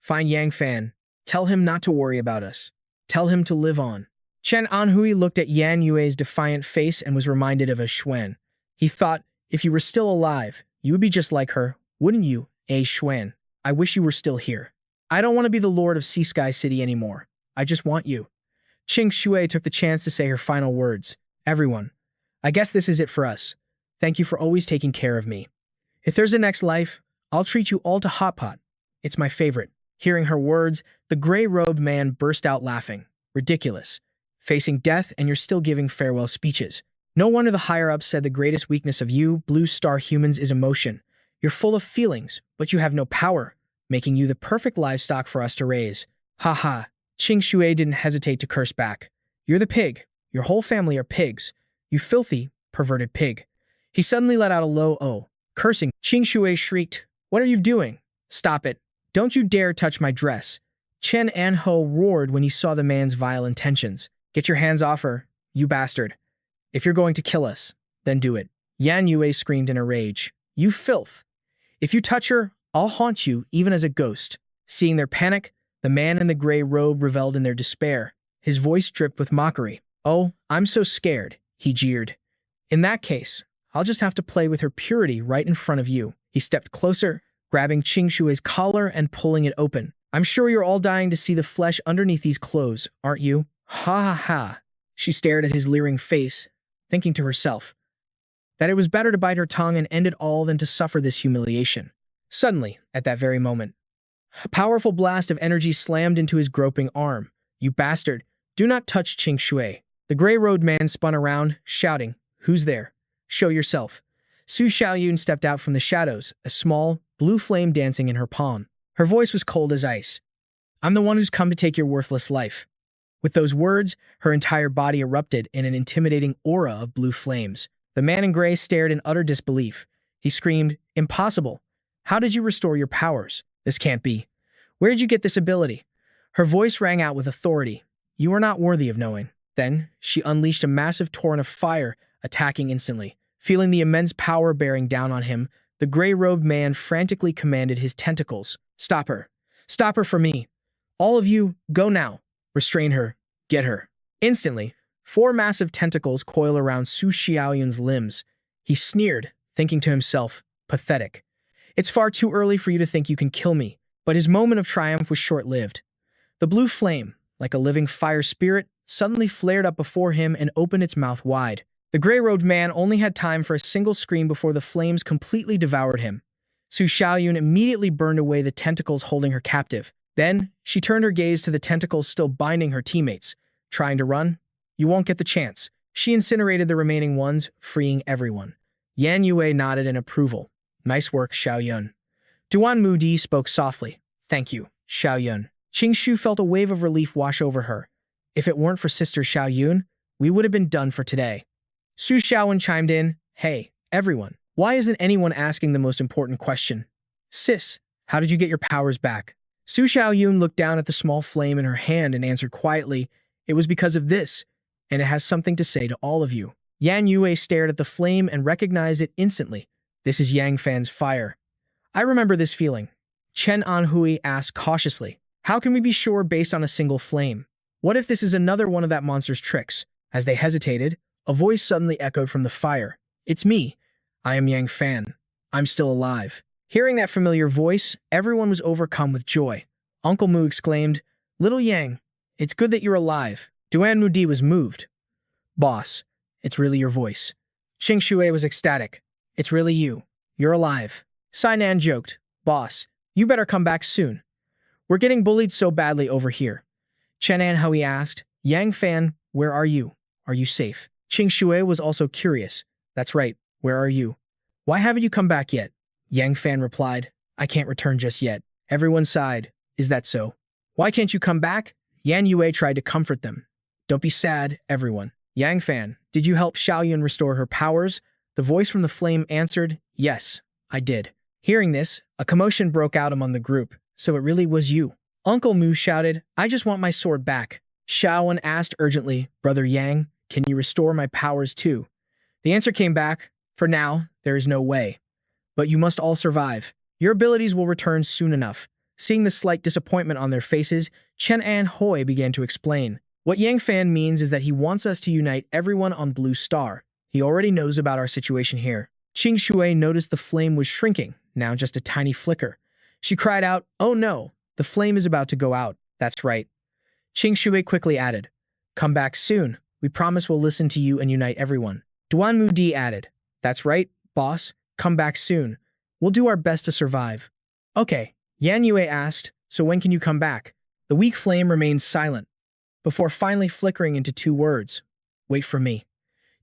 Find Yang Fan. Tell him not to worry about us. Tell him to live on. Chen Anhui looked at Yan Yue's defiant face and was reminded of a Xuan. He thought, if you were still alive, you would be just like her, wouldn't you, Xuan? I wish you were still here. I don't want to be the lord of Sea Sky City anymore. I just want you. Qing Shui took the chance to say her final words. Everyone, I guess this is it for us. Thank you for always taking care of me. If there's a next life, I'll treat you all to hot pot. It's my favorite. Hearing her words, the gray-robed man burst out laughing. Ridiculous. Facing death and you're still giving farewell speeches. No wonder the higher-ups said the greatest weakness of you, blue star humans, is emotion. You're full of feelings, but you have no power, making you the perfect livestock for us to raise. Ha ha. Qing Shui didn't hesitate to curse back. You're the pig. Your whole family are pigs. You filthy, perverted pig. He suddenly let out a low "oh." Cursing, Qing Shui shrieked, "What are you doing? Stop it. Don't you dare touch my dress." Chen Anho roared when he saw the man's vile intentions. "Get your hands off her, you bastard. If you're going to kill us, then do it." Yan Yue screamed in a rage. "You filth! If you touch her, I'll haunt you even as a ghost." Seeing their panic, the man in the gray robe reveled in their despair. His voice dripped with mockery. "Oh, I'm so scared," he jeered. "In that case, I'll just have to play with her purity right in front of you." He stepped closer, grabbing Qing Shui's collar and pulling it open. "I'm sure you're all dying to see the flesh underneath these clothes, aren't you?" "Ha ha ha." She stared at his leering face, thinking to herself that it was better to bite her tongue and end it all than to suffer this humiliation. Suddenly, at that very moment, a powerful blast of energy slammed into his groping arm. "You bastard, do not touch Qing Shui." The gray-robed man spun around, shouting, "Who's there? Show yourself." Su Xiaoyun stepped out from the shadows, a small, blue flame dancing in her palm. Her voice was cold as ice. "I'm the one who's come to take your worthless life." With those words, her entire body erupted in an intimidating aura of blue flames. The man in gray stared in utter disbelief. He screamed, "Impossible! How did you restore your powers? This can't be. Where did you get this ability?" Her voice rang out with authority. "You are not worthy of knowing." Then, she unleashed a massive torrent of fire, attacking instantly. Feeling the immense power bearing down on him, the gray-robed man frantically commanded his tentacles. "Stop her! Stop her for me! All of you, go now! Restrain her! Get her!" Instantly, 4 massive tentacles coiled around Su Xiaoyun's limbs. He sneered, thinking to himself, "Pathetic. It's far too early for you to think you can kill me." But his moment of triumph was short-lived. The blue flame, like a living fire spirit, suddenly flared up before him and opened its mouth wide. The gray-robed man only had time for a single scream before the flames completely devoured him. Su Xiaoyun immediately burned away the tentacles holding her captive. Then, she turned her gaze to the tentacles still binding her teammates. "Trying to run? You won't get the chance." She incinerated the remaining ones, freeing everyone. Yan Yue nodded in approval. "Nice work, Xiaoyun." Duan Mudi spoke softly. "Thank you, Xiaoyun." Qing Shu felt a wave of relief wash over her. "If it weren't for Sister Xiaoyun, we would have been done for today." Su Xiaoyun chimed in, "Hey, everyone, why isn't anyone asking the most important question? Sis, how did you get your powers back?" Su Xiaoyun looked down at the small flame in her hand and answered quietly, "It was because of this, and it has something to say to all of you." Yan Yue stared at the flame and recognized it instantly. "This is Yang Fan's fire." "I remember this feeling." Chen Anhui asked cautiously, "How can we be sure based on a single flame? What if this is another one of that monster's tricks?" As they hesitated, a voice suddenly echoed from the fire. "It's me. I am Yang Fan. I'm still alive." Hearing that familiar voice, everyone was overcome with joy. Uncle Mu exclaimed, "Little Yang, it's good that you're alive." Duan Mudi was moved. "Boss, it's really your voice." Qing Shui was ecstatic. "It's really you. You're alive." Sainan joked, "Boss, you better come back soon. We're getting bullied so badly over here." Chen Anhui asked, "Yang Fan, where are you? Are you safe?" Qing Shui was also curious. "That's right, where are you? Why haven't you come back yet?" Yang Fan replied, "I can't return just yet." Everyone sighed. "Is that so? Why can't you come back?" Yan Yue tried to comfort them. "Don't be sad, everyone. Yang Fan, did you help Xiaoyun restore her powers?" The voice from the flame answered, "Yes, I did." Hearing this, a commotion broke out among the group. "So it really was you?" Uncle Mu shouted, "I just want my sword back." Xiaoyun asked urgently, "Brother Yang, can you restore my powers too?" The answer came back, "For now, there is no way. But you must all survive. Your abilities will return soon enough." Seeing the slight disappointment on their faces, Chen Anhui began to explain. "What Yang Fan means is that he wants us to unite everyone on Blue Star. He already knows about our situation here." Qing Shui noticed the flame was shrinking, now just a tiny flicker. She cried out, "Oh no, the flame is about to go out." "That's right." Qing Shui quickly added, "Come back soon. We promise we'll listen to you and unite everyone." Duan Mudi added, "That's right, boss. Come back soon. We'll do our best to survive." "Okay," Yan Yue asked, "so when can you come back?" The weak flame remained silent, before finally flickering into 2 words. "Wait for me."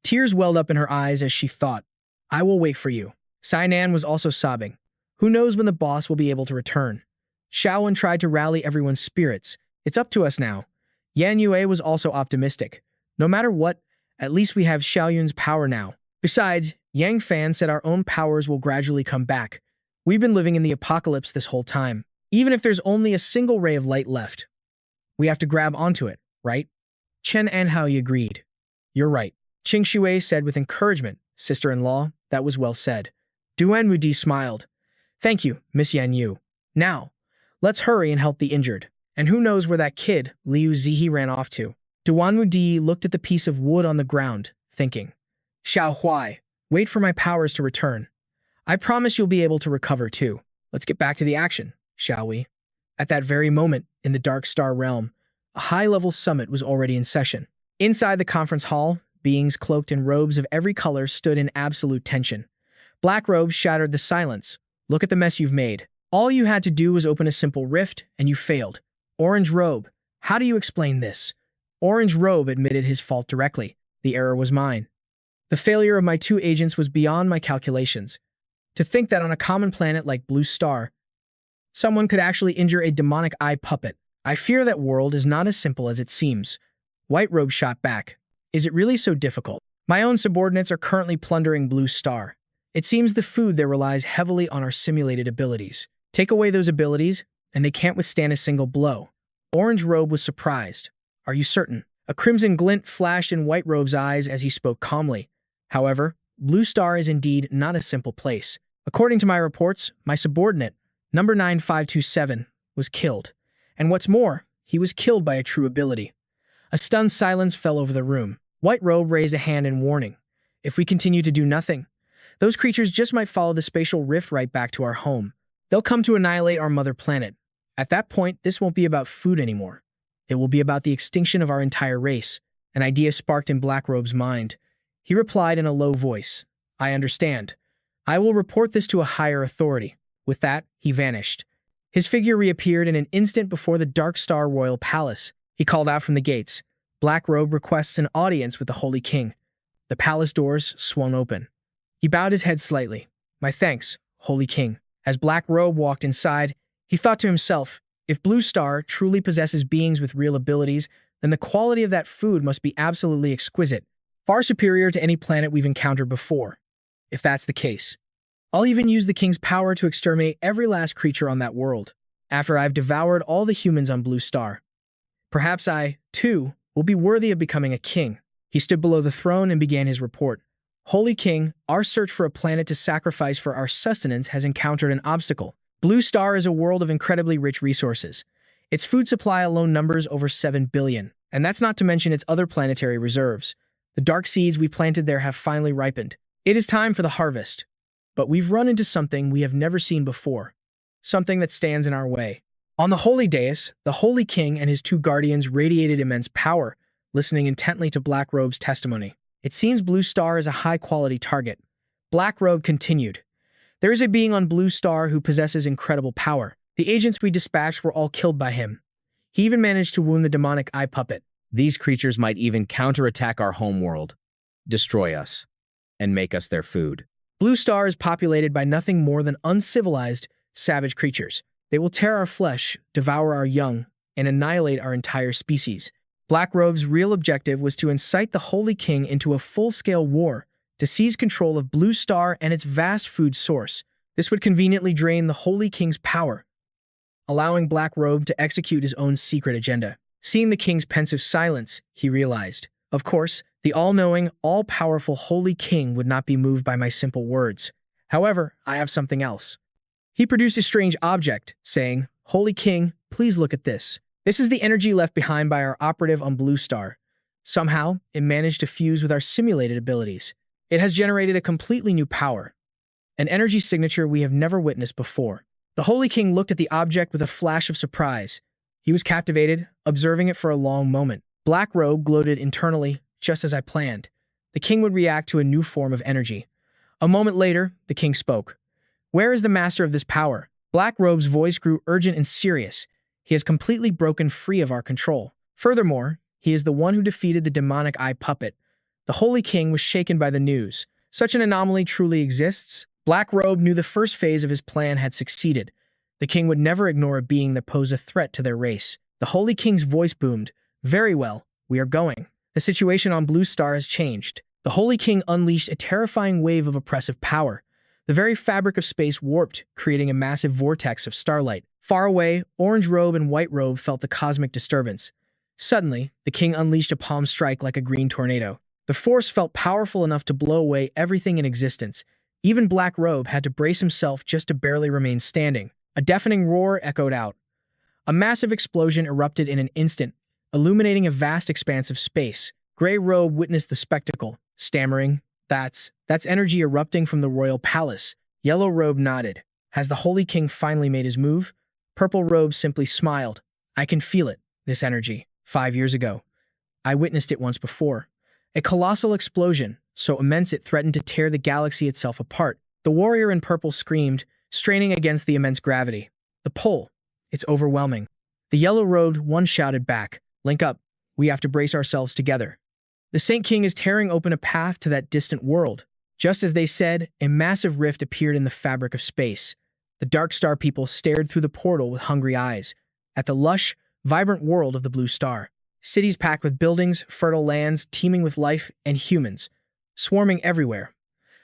Tears welled up in her eyes as she thought, "I will wait for you." Sainan was also sobbing. Who knows when the boss will be able to return? Xiaowen tried to rally everyone's spirits. "It's up to us now." Yan Yue was also optimistic. No matter what, at least we have Xiaoyun's power now. Besides, Yang Fan said our own powers will gradually come back. We've been living in the apocalypse this whole time. Even if there's only a single ray of light left, we have to grab onto it, right? Chen Anhao agreed. You're right. Qing Shui said with encouragement. Sister-in-law, that was well said. Duan Mudi smiled. Thank you, Miss Yan Yu. Now, let's hurry and help the injured. And who knows where that kid, Liu Zihi, ran off to. Duan Mudi looked at the piece of wood on the ground, thinking. Xiao Huai, wait for my powers to return. I promise you'll be able to recover too. Let's get back to the action, shall we? At that very moment, in the Dark Star realm, a high-level summit was already in session. Inside the conference hall, beings cloaked in robes of every color stood in absolute tension. Black robes shattered the silence. Look at the mess you've made. All you had to do was open a simple rift, and you failed. Orange robe, how do you explain this? Orange robe admitted his fault directly. The error was mine. The failure of my two agents was beyond my calculations. To think that on a common planet like Blue Star, someone could actually injure a demonic eye puppet. I fear that world is not as simple as it seems. White Robe shot back. Is it really so difficult? My own subordinates are currently plundering Blue Star. It seems the food there relies heavily on our simulated abilities. Take away those abilities, and they can't withstand a single blow. Orange Robe was surprised. Are you certain? A crimson glint flashed in White Robe's eyes as he spoke calmly. However, Blue Star is indeed not a simple place. According to my reports, my subordinate, number 9527, was killed. And what's more, he was killed by a true ability. A stunned silence fell over the room. White Robe raised a hand in warning. If we continue to do nothing, those creatures just might follow the spatial rift right back to our home. They'll come to annihilate our mother planet. At that point, this won't be about food anymore. It will be about the extinction of our entire race. An idea sparked in Black Robe's mind. He replied in a low voice, I understand. I will report this to a higher authority. With that, he vanished. His figure reappeared in an instant before the Dark Star Royal Palace. He called out from the gates. Black Robe requests an audience with the Holy King. The palace doors swung open. He bowed his head slightly. My thanks, Holy King. As Black Robe walked inside, he thought to himself, if Blue Star truly possesses beings with real abilities, then the quality of that food must be absolutely exquisite, far superior to any planet we've encountered before. If that's the case, I'll even use the king's power to exterminate every last creature on that world, after I've devoured all the humans on Blue Star. Perhaps I, too, will be worthy of becoming a king. He stood below the throne and began his report. Holy King, our search for a planet to sacrifice for our sustenance has encountered an obstacle. Blue Star is a world of incredibly rich resources. Its food supply alone numbers over 7 billion, and that's not to mention its other planetary reserves. The dark seeds we planted there have finally ripened. It is time for the harvest. But we've run into something we have never seen before. Something that stands in our way. On the holy dais, the Holy King and his two guardians radiated immense power, listening intently to Black Robe's testimony. It seems Blue Star is a high-quality target. Black Robe continued. There is a being on Blue Star who possesses incredible power. The agents we dispatched were all killed by him. He even managed to wound the demonic eye puppet. These creatures might even counterattack our homeworld, destroy us, and make us their food. Blue Star is populated by nothing more than uncivilized, savage creatures. They will tear our flesh, devour our young, and annihilate our entire species. Black Robe's real objective was to incite the Holy King into a full-scale war, to seize control of Blue Star and its vast food source. This would conveniently drain the Holy King's power, allowing Black Robe to execute his own secret agenda. Seeing the king's pensive silence, he realized, of course, the all-knowing, all-powerful Holy King would not be moved by my simple words. However, I have something else. He produced a strange object, saying, Holy King, please look at this. This is the energy left behind by our operative on Blue Star. Somehow, it managed to fuse with our simulated abilities. It has generated a completely new power, an energy signature we have never witnessed before. The Holy King looked at the object with a flash of surprise. He was captivated, observing it for a long moment. Black Robe gloated internally, just as I planned. The king would react to a new form of energy. A moment later, the king spoke. Where is the master of this power? Black Robe's voice grew urgent and serious. He has completely broken free of our control. Furthermore, he is the one who defeated the demonic eye puppet. The Holy King was shaken by the news. Such an anomaly truly exists. Black Robe knew the first phase of his plan had succeeded. The king would never ignore a being that posed a threat to their race. The Holy King's voice boomed. Very well, we are going. The situation on Blue Star has changed. The Holy King unleashed a terrifying wave of oppressive power. The very fabric of space warped, creating a massive vortex of starlight. Far away, Orange Robe and White Robe felt the cosmic disturbance. Suddenly, the king unleashed a palm strike like a green tornado. The force felt powerful enough to blow away everything in existence. Even Black Robe had to brace himself just to barely remain standing. A deafening roar echoed out. A massive explosion erupted in an instant, illuminating a vast expanse of space. Gray Robe witnessed the spectacle, stammering, That's energy erupting from the royal palace." Yellow Robe nodded. Has the Holy King finally made his move? Purple Robe simply smiled. I can feel it, this energy. 5 years ago. I witnessed it once before. A colossal explosion, so immense it threatened to tear the galaxy itself apart. The warrior in purple screamed, straining against the immense gravity. The pull. It's overwhelming. The yellow-robed one shouted back, Link up. We have to brace ourselves together. The Saint King is tearing open a path to that distant world. Just as they said, a massive rift appeared in the fabric of space. The Dark Star people stared through the portal with hungry eyes, at the lush, vibrant world of the Blue Star. Cities packed with buildings, fertile lands teeming with life and humans, swarming everywhere.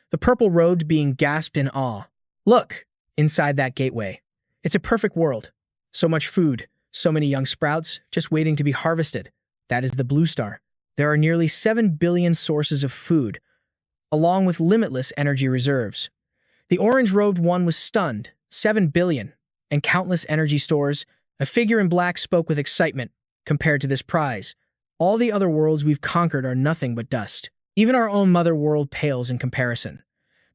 The purple-robed being gasped in awe. Look, inside that gateway. It's a perfect world. So much food, so many young sprouts, just waiting to be harvested. That is the Blue Star. There are nearly 7 billion sources of food, along with limitless energy reserves. The orange-robed one was stunned. 7 billion, and countless energy stores. A figure in black spoke with excitement. Compared to this prize, all the other worlds we've conquered are nothing but dust. Even our own mother world pales in comparison.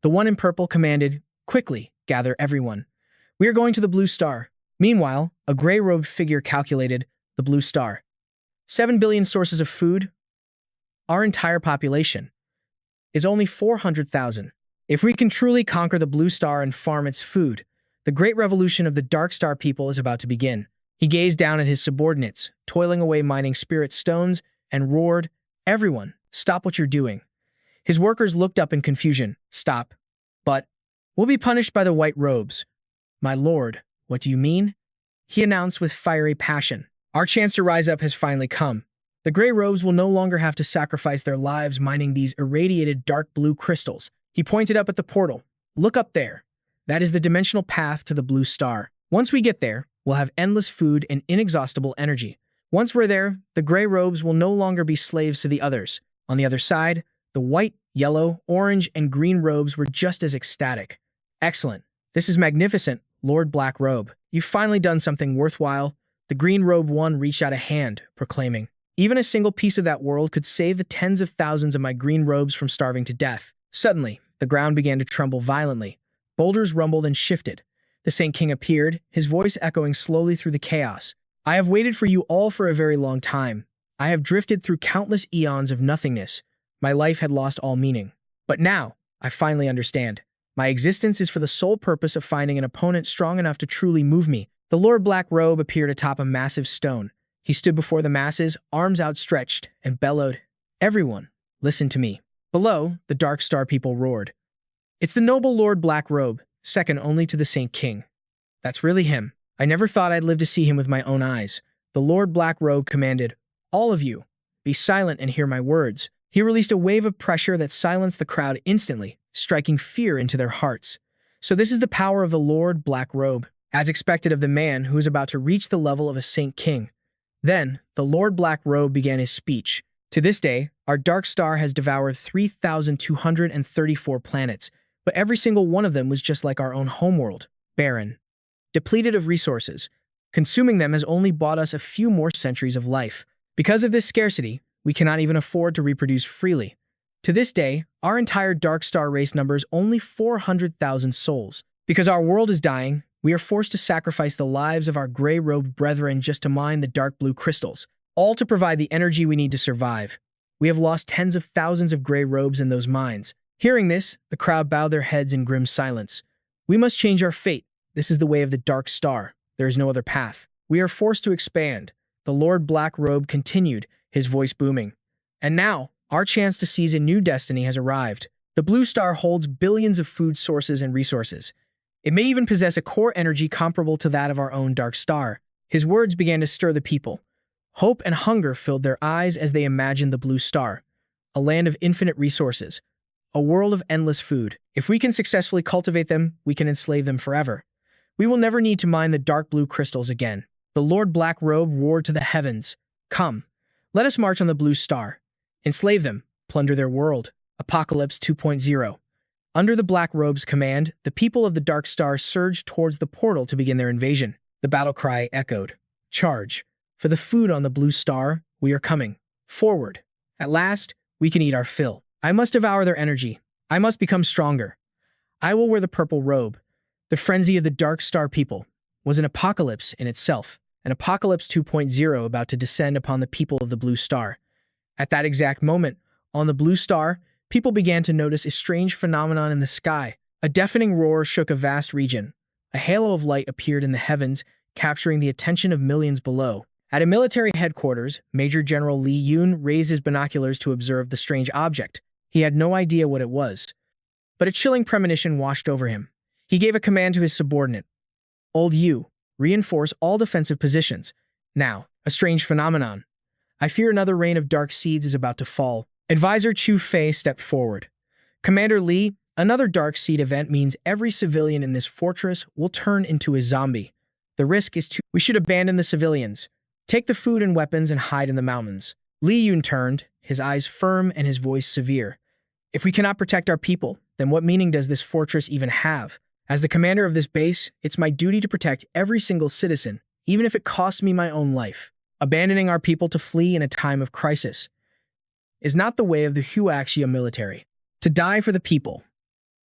The one in purple commanded, Quickly, gather everyone. We are going to the Blue Star. Meanwhile, a gray-robed figure calculated, the Blue Star. 7 billion sources of food? Our entire population is only 400,000. If we can truly conquer the Blue Star and farm its food, the great revolution of the Dark Star people is about to begin. He gazed down at his subordinates, toiling away mining spirit stones, and roared, Everyone, stop what you're doing. His workers looked up in confusion. Stop. But we'll be punished by the white robes. My lord, what do you mean? He announced with fiery passion. Our chance to rise up has finally come. The gray robes will no longer have to sacrifice their lives mining these irradiated dark blue crystals. He pointed up at the portal. Look up there. That is the dimensional path to the Blue Star. Once we get there, we'll have endless food and inexhaustible energy. Once we're there, the gray robes will no longer be slaves to the others. On the other side, the white, yellow, orange, and green robes were just as ecstatic. Excellent. This is magnificent, Lord Black Robe. You've finally done something worthwhile. The green robe one reached out a hand, proclaiming, Even a single piece of that world could save the tens of thousands of my green robes from starving to death. Suddenly, the ground began to tremble violently. Boulders rumbled and shifted. The Saint King appeared, his voice echoing slowly through the chaos. I have waited for you all for a very long time. I have drifted through countless eons of nothingness. My life had lost all meaning. But now, I finally understand. My existence is for the sole purpose of finding an opponent strong enough to truly move me. The Lord Black Robe appeared atop a massive stone. He stood before the masses, arms outstretched, and bellowed, Everyone, listen to me. Below, the Dark Star people roared. It's the noble Lord Black Robe, second only to the Saint King. That's really him. I never thought I'd live to see him with my own eyes. The Lord Black Robe commanded, All of you, be silent and hear my words. He released a wave of pressure that silenced the crowd instantly, striking fear into their hearts. So this is the power of the Lord Black Robe, as expected of the man who is about to reach the level of a Saint King. Then, the Lord Black Robe began his speech. To this day, our Dark Star has devoured 3,234 planets, but every single one of them was just like our own homeworld, barren, depleted of resources. Consuming them has only bought us a few more centuries of life. Because of this scarcity, we cannot even afford to reproduce freely. To this day, our entire Dark Star race numbers only 400,000 souls. Because our world is dying, we are forced to sacrifice the lives of our gray-robed brethren just to mine the dark blue crystals, all to provide the energy we need to survive. We have lost tens of thousands of gray robes in those mines. Hearing this, the crowd bowed their heads in grim silence. We must change our fate. This is the way of the Dark Star. There is no other path. We are forced to expand. The Lord Black Robe continued, his voice booming. And now, our chance to seize a new destiny has arrived. The Blue Star holds billions of food sources and resources. It may even possess a core energy comparable to that of our own Dark Star. His words began to stir the people. Hope and hunger filled their eyes as they imagined the blue star, a land of infinite resources, a world of endless food. If we can successfully cultivate them, we can enslave them forever. We will never need to mine the dark blue crystals again. The Lord Black Robe roared to the heavens. Come, let us march on the blue star. Enslave them, plunder their world. Apocalypse 2.0. Under the Black Robe's command, the people of the Dark Star surged towards the portal to begin their invasion. The battle cry echoed. Charge. For the food on the blue star, we are coming. Forward. At last, we can eat our fill. I must devour their energy. I must become stronger. I will wear the purple robe. The frenzy of the Dark Star people was an apocalypse in itself, an apocalypse 2.0 about to descend upon the people of the blue star. At that exact moment, on the blue star, people began to notice a strange phenomenon in the sky. A deafening roar shook a vast region. A halo of light appeared in the heavens, capturing the attention of millions below. At a military headquarters, Major General Lee Yoon raised his binoculars to observe the strange object. He had no idea what it was, but a chilling premonition washed over him. He gave a command to his subordinate. Old Yu, reinforce all defensive positions. Now, a strange phenomenon. I fear another rain of dark seeds is about to fall. Advisor Chu Fei stepped forward. Commander Lee, another dark seed event means every civilian in this fortress will turn into a zombie. The risk is we should abandon the civilians. Take the food and weapons and hide in the mountains. Li Yun turned, his eyes firm and his voice severe. If we cannot protect our people, then what meaning does this fortress even have? As the commander of this base, it's my duty to protect every single citizen, even if it costs me my own life. Abandoning our people to flee in a time of crisis is not the way of the Huaxia military. To die for the people.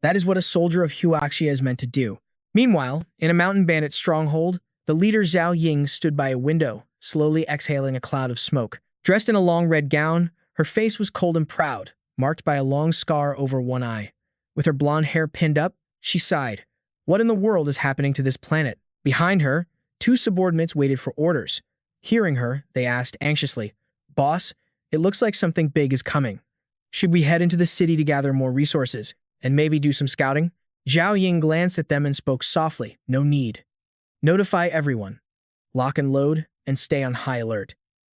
That is what a soldier of Huaxia is meant to do. Meanwhile, in a mountain bandit stronghold, the leader Zhao Ying stood by a window, slowly exhaling a cloud of smoke. Dressed in a long red gown, her face was cold and proud, marked by a long scar over one eye. With her blonde hair pinned up, she sighed. What in the world is happening to this planet? Behind her, two subordinates waited for orders. Hearing her, they asked anxiously, Boss, it looks like something big is coming. Should we head into the city to gather more resources, and maybe do some scouting? Zhao Ying glanced at them and spoke softly, no need. Notify everyone. Lock and load, and stay on high alert.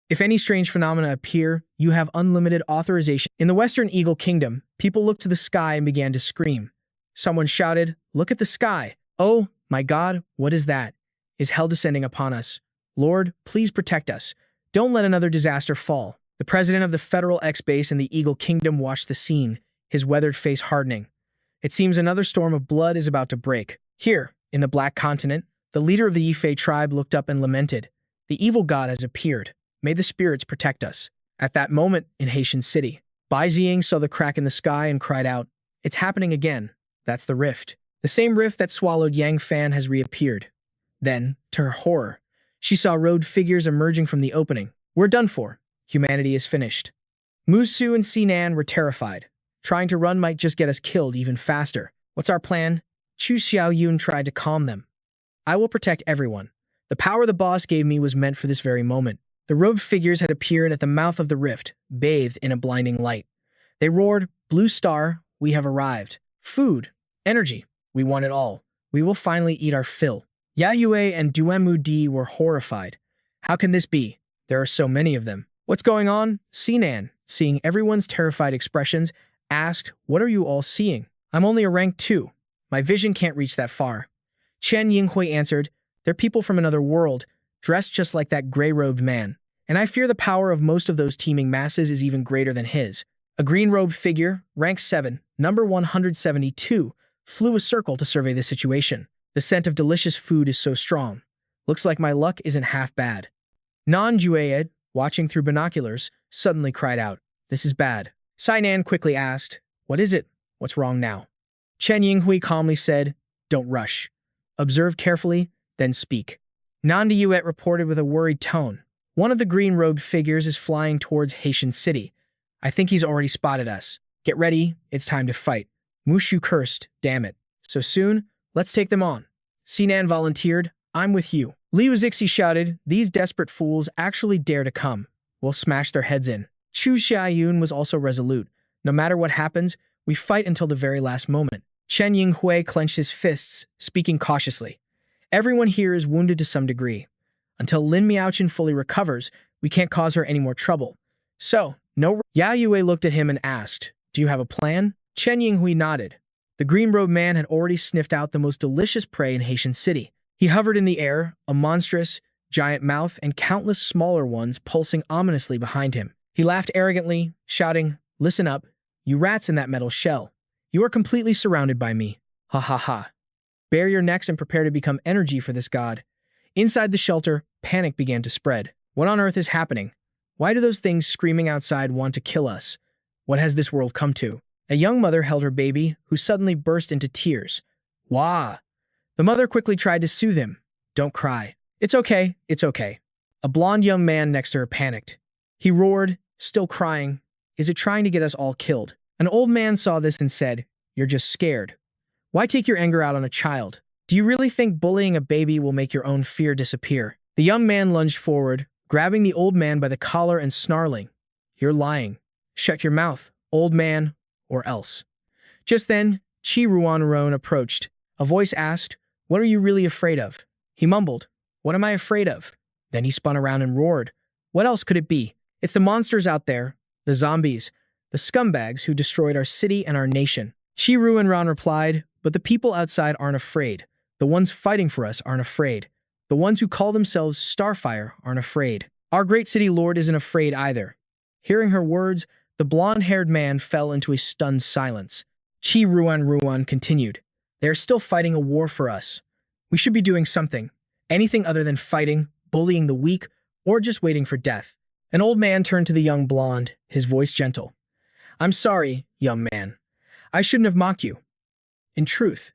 If any strange phenomena appear, you have unlimited authorization. In the Western Eagle Kingdom, people looked to the sky and began to scream. Someone shouted, Look at the sky. Oh, my God, what is that? Is hell descending upon us? Lord, please protect us. Don't let another disaster fall. The president of the Federal X-Base in the Eagle Kingdom watched the scene, his weathered face hardening. It seems another storm of blood is about to break. Here, in the Black Continent, the leader of the Yifei tribe looked up and lamented. The evil god has appeared. May the spirits protect us. At that moment, in Haitian City, Bai Ziying saw the crack in the sky and cried out, It's happening again. That's the rift. The same rift that swallowed Yang Fan has reappeared. Then, to her horror, she saw robed figures emerging from the opening. We're done for. Humanity is finished. Musu and Sinan were terrified. Trying to run might just get us killed even faster. What's our plan? Chu Xiaoyun tried to calm them. I will protect everyone. The power the boss gave me was meant for this very moment. The robed figures had appeared at the mouth of the rift, bathed in a blinding light. They roared, Blue Star, we have arrived. Food, energy, we want it all. We will finally eat our fill. Yayue and Duemu Di were horrified. How can this be? There are so many of them. What's going on? Sinan, seeing everyone's terrified expressions, asked, What are you all seeing? I'm only a rank 2. My vision can't reach that far. Chen Yinghui answered, They're people from another world, dressed just like that gray-robed man. And I fear the power of most of those teeming masses is even greater than his. A green-robed figure, rank 7, number 172, flew a circle to survey the situation. The scent of delicious food is so strong. Looks like my luck isn't half bad. Nan-Juaed, watching through binoculars, suddenly cried out, This is bad. Sinan quickly asked, What is it? What's wrong now? Chen Yinghui calmly said, Don't rush. Observe carefully, then speak. Nan-Yuet reported with a worried tone. One of the green-robed figures is flying towards Haitian City. I think he's already spotted us. Get ready, it's time to fight. Mushu cursed, damn it. So soon? Let's take them on. Sinan volunteered, I'm with you. Liu Zixi shouted, These desperate fools actually dare to come. We'll smash their heads in. Chu Xiaoyun was also resolute. No matter what happens, we fight until the very last moment. Chen Yinghui clenched his fists, speaking cautiously. Everyone here is wounded to some degree. Until Lin Miaochen fully recovers, We can't cause her any more trouble. So, no. Yao Yue looked at him and asked, "Do you have a plan?" Chen Yinghui nodded. The green-robed man had already sniffed out the most delicious prey in Haitian City. He hovered in the air, a monstrous, giant mouth and countless smaller ones pulsing ominously behind him. He laughed arrogantly, shouting, "Listen up, you rats in that metal shell. You are completely surrounded by me. Ha ha ha. Bare your necks and prepare to become energy for this god." Inside the shelter, panic began to spread. What on earth is happening? Why do those things screaming outside want to kill us? What has this world come to? A young mother held her baby, who suddenly burst into tears. Wah! The mother quickly tried to soothe him. "Don't cry. It's okay, it's okay." A blond young man next to her panicked. He roared, still crying, "Is it trying to get us all killed?" An old man saw this and said, "You're just scared. Why take your anger out on a child? Do you really think bullying a baby will make your own fear disappear?" The young man lunged forward, grabbing the old man by the collar and snarling, "You're lying. Shut your mouth, old man, or else." Just then, Chi Ruan approached. A voice asked, "What are you really afraid of?" He mumbled, "What am I afraid of?" Then he spun around and roared, "What else could it be? It's the monsters out there, the zombies, the scumbags who destroyed our city and our nation." Chi Ruan replied, "But the people outside aren't afraid. The ones fighting for us aren't afraid. The ones who call themselves Starfire aren't afraid. Our great city lord isn't afraid either." Hearing her words, the blonde-haired man fell into a stunned silence. Chi Ruan continued, "They are still fighting a war for us. We should be doing something. Anything other than fighting, bullying the weak, or just waiting for death." An old man turned to the young blonde, his voice gentle. "I'm sorry, young man. I shouldn't have mocked you. In truth,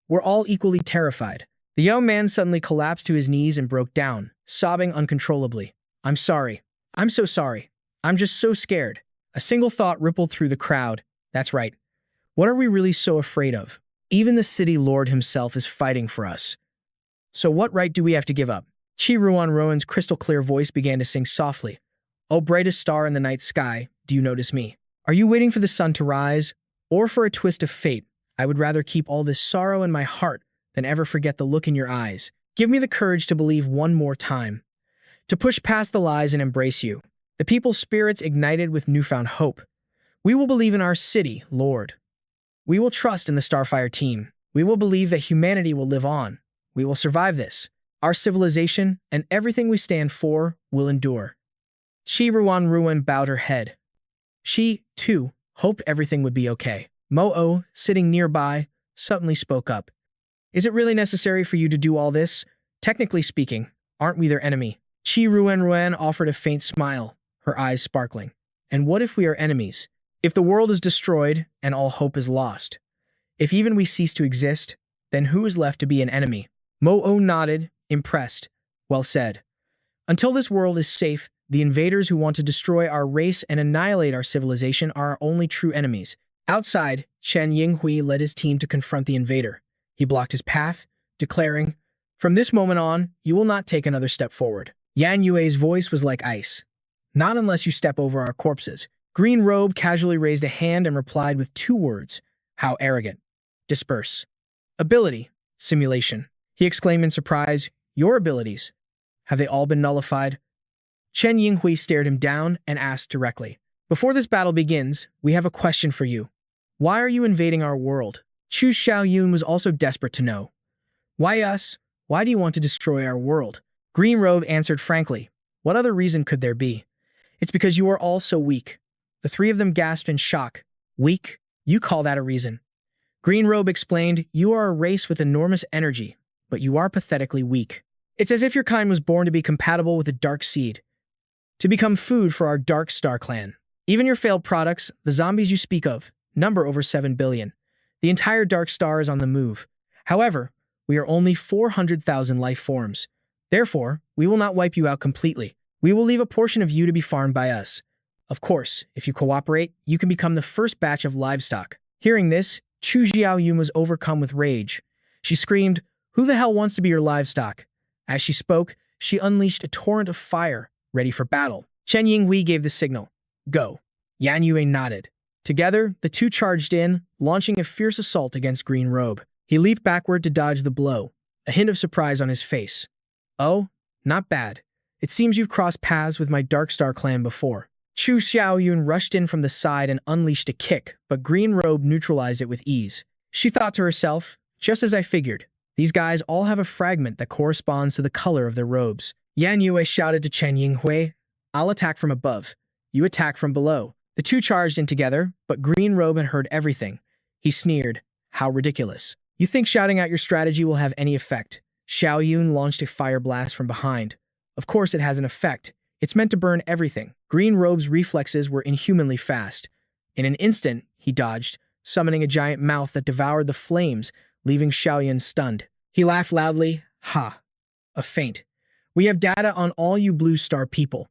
we're all equally terrified." The young man suddenly collapsed to his knees and broke down, sobbing uncontrollably. "I'm sorry. I'm so sorry. I'm just so scared." A single thought rippled through the crowd. That's right. What are we really so afraid of? Even the city lord himself is fighting for us. So what right do we have to give up? Chi Ruan's crystal-clear voice began to sing softly. "O brightest star in the night sky, do you notice me? Are you waiting for the sun to rise, or for a twist of fate? I would rather keep all this sorrow in my heart than ever forget the look in your eyes. Give me the courage to believe one more time, to push past the lies and embrace you." The people's spirits ignited with newfound hope. "We will believe in our city, Lord. We will trust in the Starfire team. We will believe that humanity will live on. We will survive this. Our civilization and everything we stand for will endure." Chi Ruan bowed her head. She, too, hoped everything would be okay. Mo-O, sitting nearby, suddenly spoke up. "Is it really necessary for you to do all this? Technically speaking, aren't we their enemy?" Chi Ruan offered a faint smile, her eyes sparkling. "And what if we are enemies? If the world is destroyed and all hope is lost? If even we cease to exist, then who is left to be an enemy?" Mo-O nodded, impressed. "Well said. Until this world is safe, the invaders who want to destroy our race and annihilate our civilization are our only true enemies." Outside, Chen Yinghui led his team to confront the invader. He blocked his path, declaring, "From this moment on, you will not take another step forward." Yan Yue's voice was like ice. "Not unless you step over our corpses." Green Robe casually raised a hand and replied with 2 words. "How arrogant." "Disperse." "Ability. Simulation." He exclaimed in surprise. "Your abilities. Have they all been nullified?" Chen Yinghui stared him down and asked directly, "Before this battle begins, we have a question for you. Why are you invading our world?" Chu Xiaoyun was also desperate to know. "Why us? Why do you want to destroy our world?" Green Robe answered frankly. "What other reason could there be? It's because you are all so weak." The 3 of them gasped in shock. "Weak? You call that a reason?" Green Robe explained, "You are a race with enormous energy, but you are pathetically weak. It's as if your kind was born to be compatible with the dark seed, to become food for our Dark Star clan. Even your failed products, the zombies you speak of, number over 7 billion. The entire Dark Star is on the move. However, we are only 400,000 life forms. Therefore, we will not wipe you out completely. We will leave a portion of you to be farmed by us. Of course, if you cooperate, you can become the first batch of livestock." Hearing this, Chu Xiaoyun was overcome with rage. She screamed, "Who the hell wants to be your livestock?" As she spoke, she unleashed a torrent of fire, ready for battle. Chen Yinghui gave the signal. "Go." Yan Yue nodded. Together, the 2 charged in, launching a fierce assault against Green Robe. He leaped backward to dodge the blow, a hint of surprise on his face. "Oh, not bad. It seems you've crossed paths with my Dark Star clan before. Chu Xiaoyun rushed in from the side and unleashed a kick, but Green Robe neutralized it with ease. She thought to herself, just as I figured, these guys all have a fragment that corresponds to the color of their robes. Yan Yue shouted to Chen Yinghui, I'll attack from above. You attack from below. The two charged in together, but Green Robe had heard everything. He sneered, how ridiculous. You think shouting out your strategy will have any effect? Xiaoyun launched a fire blast from behind. Of course it has an effect. It's meant to burn everything. Green Robe's reflexes were inhumanly fast. In an instant, he dodged, summoning a giant mouth that devoured the flames, leaving Xiaoyun stunned. He laughed loudly. Ha! A feint. We have data on all you Blue Star people.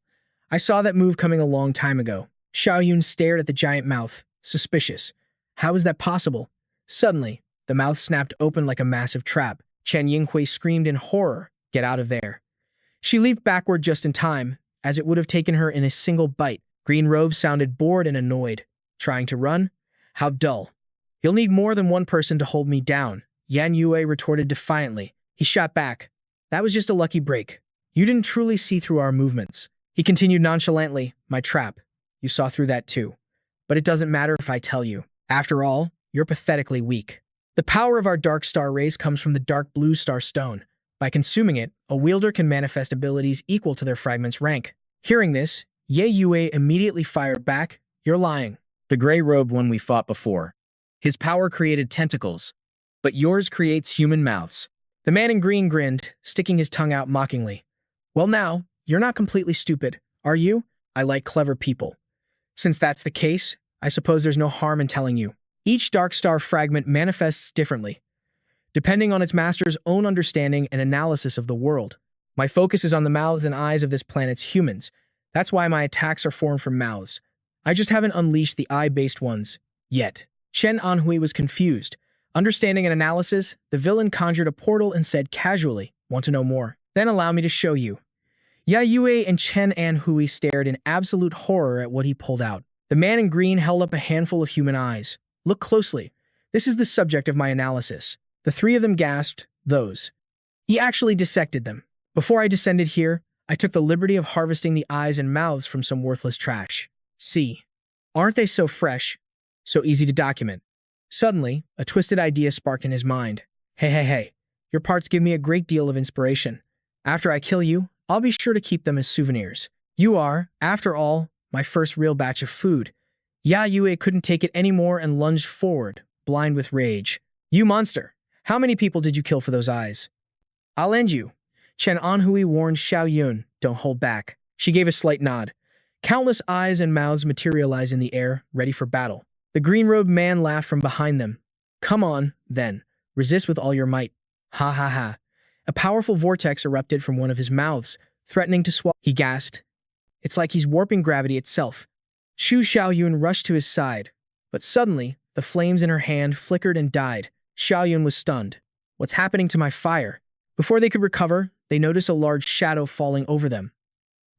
I saw that move coming a long time ago. Xiaoyun stared at the giant mouth, suspicious. How is that possible? Suddenly, the mouth snapped open like a massive trap. Chen Yinghui screamed in horror. Get out of there. She leaped backward just in time, as it would have taken her in a single bite. Green Robe sounded bored and annoyed. Trying to run? How dull. You'll need more than one person to hold me down, Yan Yue retorted defiantly. He shot back. That was just a lucky break. You didn't truly see through our movements. He continued nonchalantly, my trap. You saw through that too. But it doesn't matter if I tell you. After all, you're pathetically weak. The power of our Dark Star race comes from the Dark Blue Star Stone. By consuming it, a wielder can manifest abilities equal to their fragment's rank. Hearing this, Ye Yue immediately fired back, you're lying. The gray-robed one we fought before. His power created tentacles, but yours creates human mouths. The man in green grinned, sticking his tongue out mockingly. Well now, you're not completely stupid, are you? I like clever people. Since that's the case, I suppose there's no harm in telling you. Each Dark Star fragment manifests differently, depending on its master's own understanding and analysis of the world. My focus is on the mouths and eyes of this planet's humans. That's why my attacks are formed from mouths. I just haven't unleashed the eye-based ones, yet. Chen Anhui was confused. Understanding an analysis, the villain conjured a portal and said casually, want to know more? Then allow me to show you. Ya Yue and Chen Anhui stared in absolute horror at what he pulled out. The man in green held up a handful of human eyes. Look closely. This is the subject of my analysis. The three of them gasped, those. He actually dissected them. Before I descended here, I took the liberty of harvesting the eyes and mouths from some worthless trash. See, aren't they so fresh, so easy to document? Suddenly, a twisted idea sparked in his mind. Hey, your parts give me a great deal of inspiration. After I kill you, I'll be sure to keep them as souvenirs. You are, after all, my first real batch of food. Ya Yue couldn't take it anymore and lunged forward, blind with rage. You monster! How many people did you kill for those eyes? I'll end you. Chen Anhui warned Xiaoyun, don't hold back. She gave a slight nod. Countless eyes and mouths materialized in the air, ready for battle. The green-robed man laughed from behind them. Come on, then. Resist with all your might. Ha ha ha. A powerful vortex erupted from one of his mouths, threatening to swallow. He gasped. It's like he's warping gravity itself. Xu Xiaoyun rushed to his side, but suddenly, the flames in her hand flickered and died. Xiaoyun was stunned. What's happening to my fire? Before they could recover, they noticed a large shadow falling over them,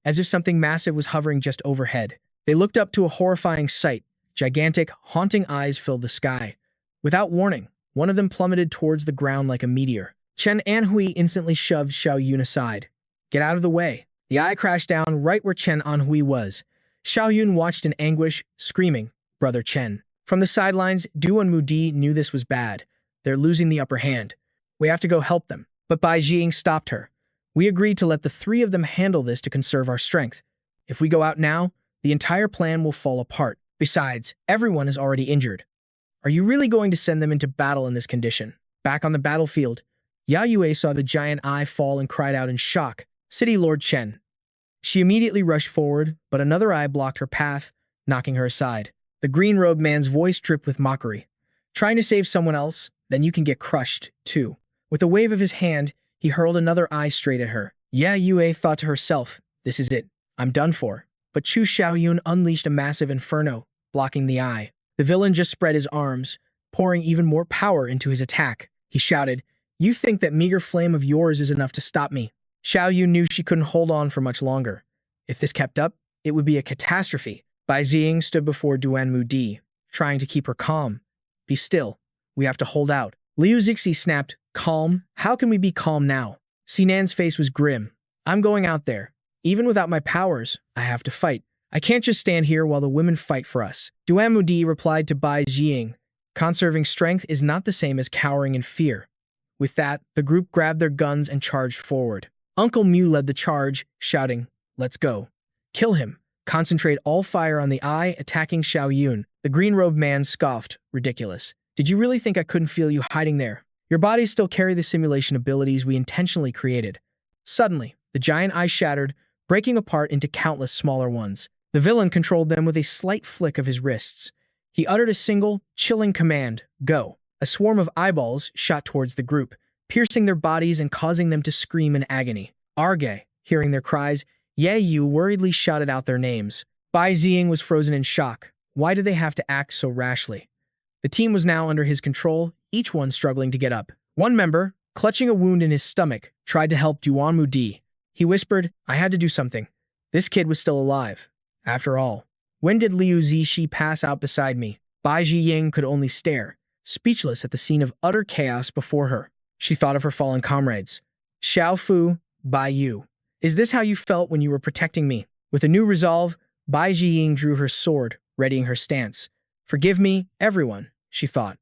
as if something massive was hovering just overhead. They looked up to a horrifying sight. Gigantic, haunting eyes filled the sky. Without warning, one of them plummeted towards the ground like a meteor. Chen Anhui instantly shoved Xiaoyun aside. Get out of the way. The eye crashed down right where Chen Anhui was. Xiaoyun watched in anguish, screaming, Brother Chen. From the sidelines, Du and Mudi knew this was bad. They're losing the upper hand. We have to go help them. But Bai Jing stopped her. We agreed to let the three of them handle this to conserve our strength. If we go out now, the entire plan will fall apart. Besides, everyone is already injured. Are you really going to send them into battle in this condition? Back on the battlefield, Ya Yue saw the giant eye fall and cried out in shock, City Lord Chen. She immediately rushed forward, but another eye blocked her path, knocking her aside. The green-robed man's voice dripped with mockery. Trying to save someone else, then you can get crushed, too. With a wave of his hand, he hurled another eye straight at her. Ya Yue thought to herself, this is it. I'm done for. But Chu Xiaoyun unleashed a massive inferno, blocking the eye. The villain just spread his arms, pouring even more power into his attack. He shouted, You think that meager flame of yours is enough to stop me? Xiaoyun knew she couldn't hold on for much longer. If this kept up, it would be a catastrophe. Bai Jing stood before Duan Mudi, trying to keep her calm. Be still. We have to hold out. Liu Zixi snapped, Calm? How can we be calm now? Sinan's face was grim. I'm going out there. Even without my powers, I have to fight. I can't just stand here while the women fight for us. Duan Mudi replied to Bai Jiying, conserving strength is not the same as cowering in fear. With that, the group grabbed their guns and charged forward. Uncle Mew led the charge, shouting, "Let's go. Kill him. Concentrate all fire on the eye, attacking Xiao Yun." The green-robed man scoffed, "Ridiculous. Did you really think I couldn't feel you hiding there? Your bodies still carry the simulation abilities we intentionally created." Suddenly, the giant eye shattered, breaking apart into countless smaller ones. The villain controlled them with a slight flick of his wrists. He uttered a single, chilling command, "Go." A swarm of eyeballs shot towards the group, piercing their bodies and causing them to scream in agony. Arge, hearing their cries, Ye Yu worriedly shouted out their names. Bai Ziying was frozen in shock. Why did they have to act so rashly? The team was now under his control, each one struggling to get up. One member, clutching a wound in his stomach, tried to help Duan Mudi. He whispered, "I had to do something. This kid was still alive. After all, when did Liu Zixi pass out beside me?" Bai Ziying could only stare, speechless at the scene of utter chaos before her. She thought of her fallen comrades. "Xiao Fu, Bai Yu. Is this how you felt when you were protecting me?" With a new resolve, Bai Jiying drew her sword, readying her stance. "Forgive me, everyone," she thought.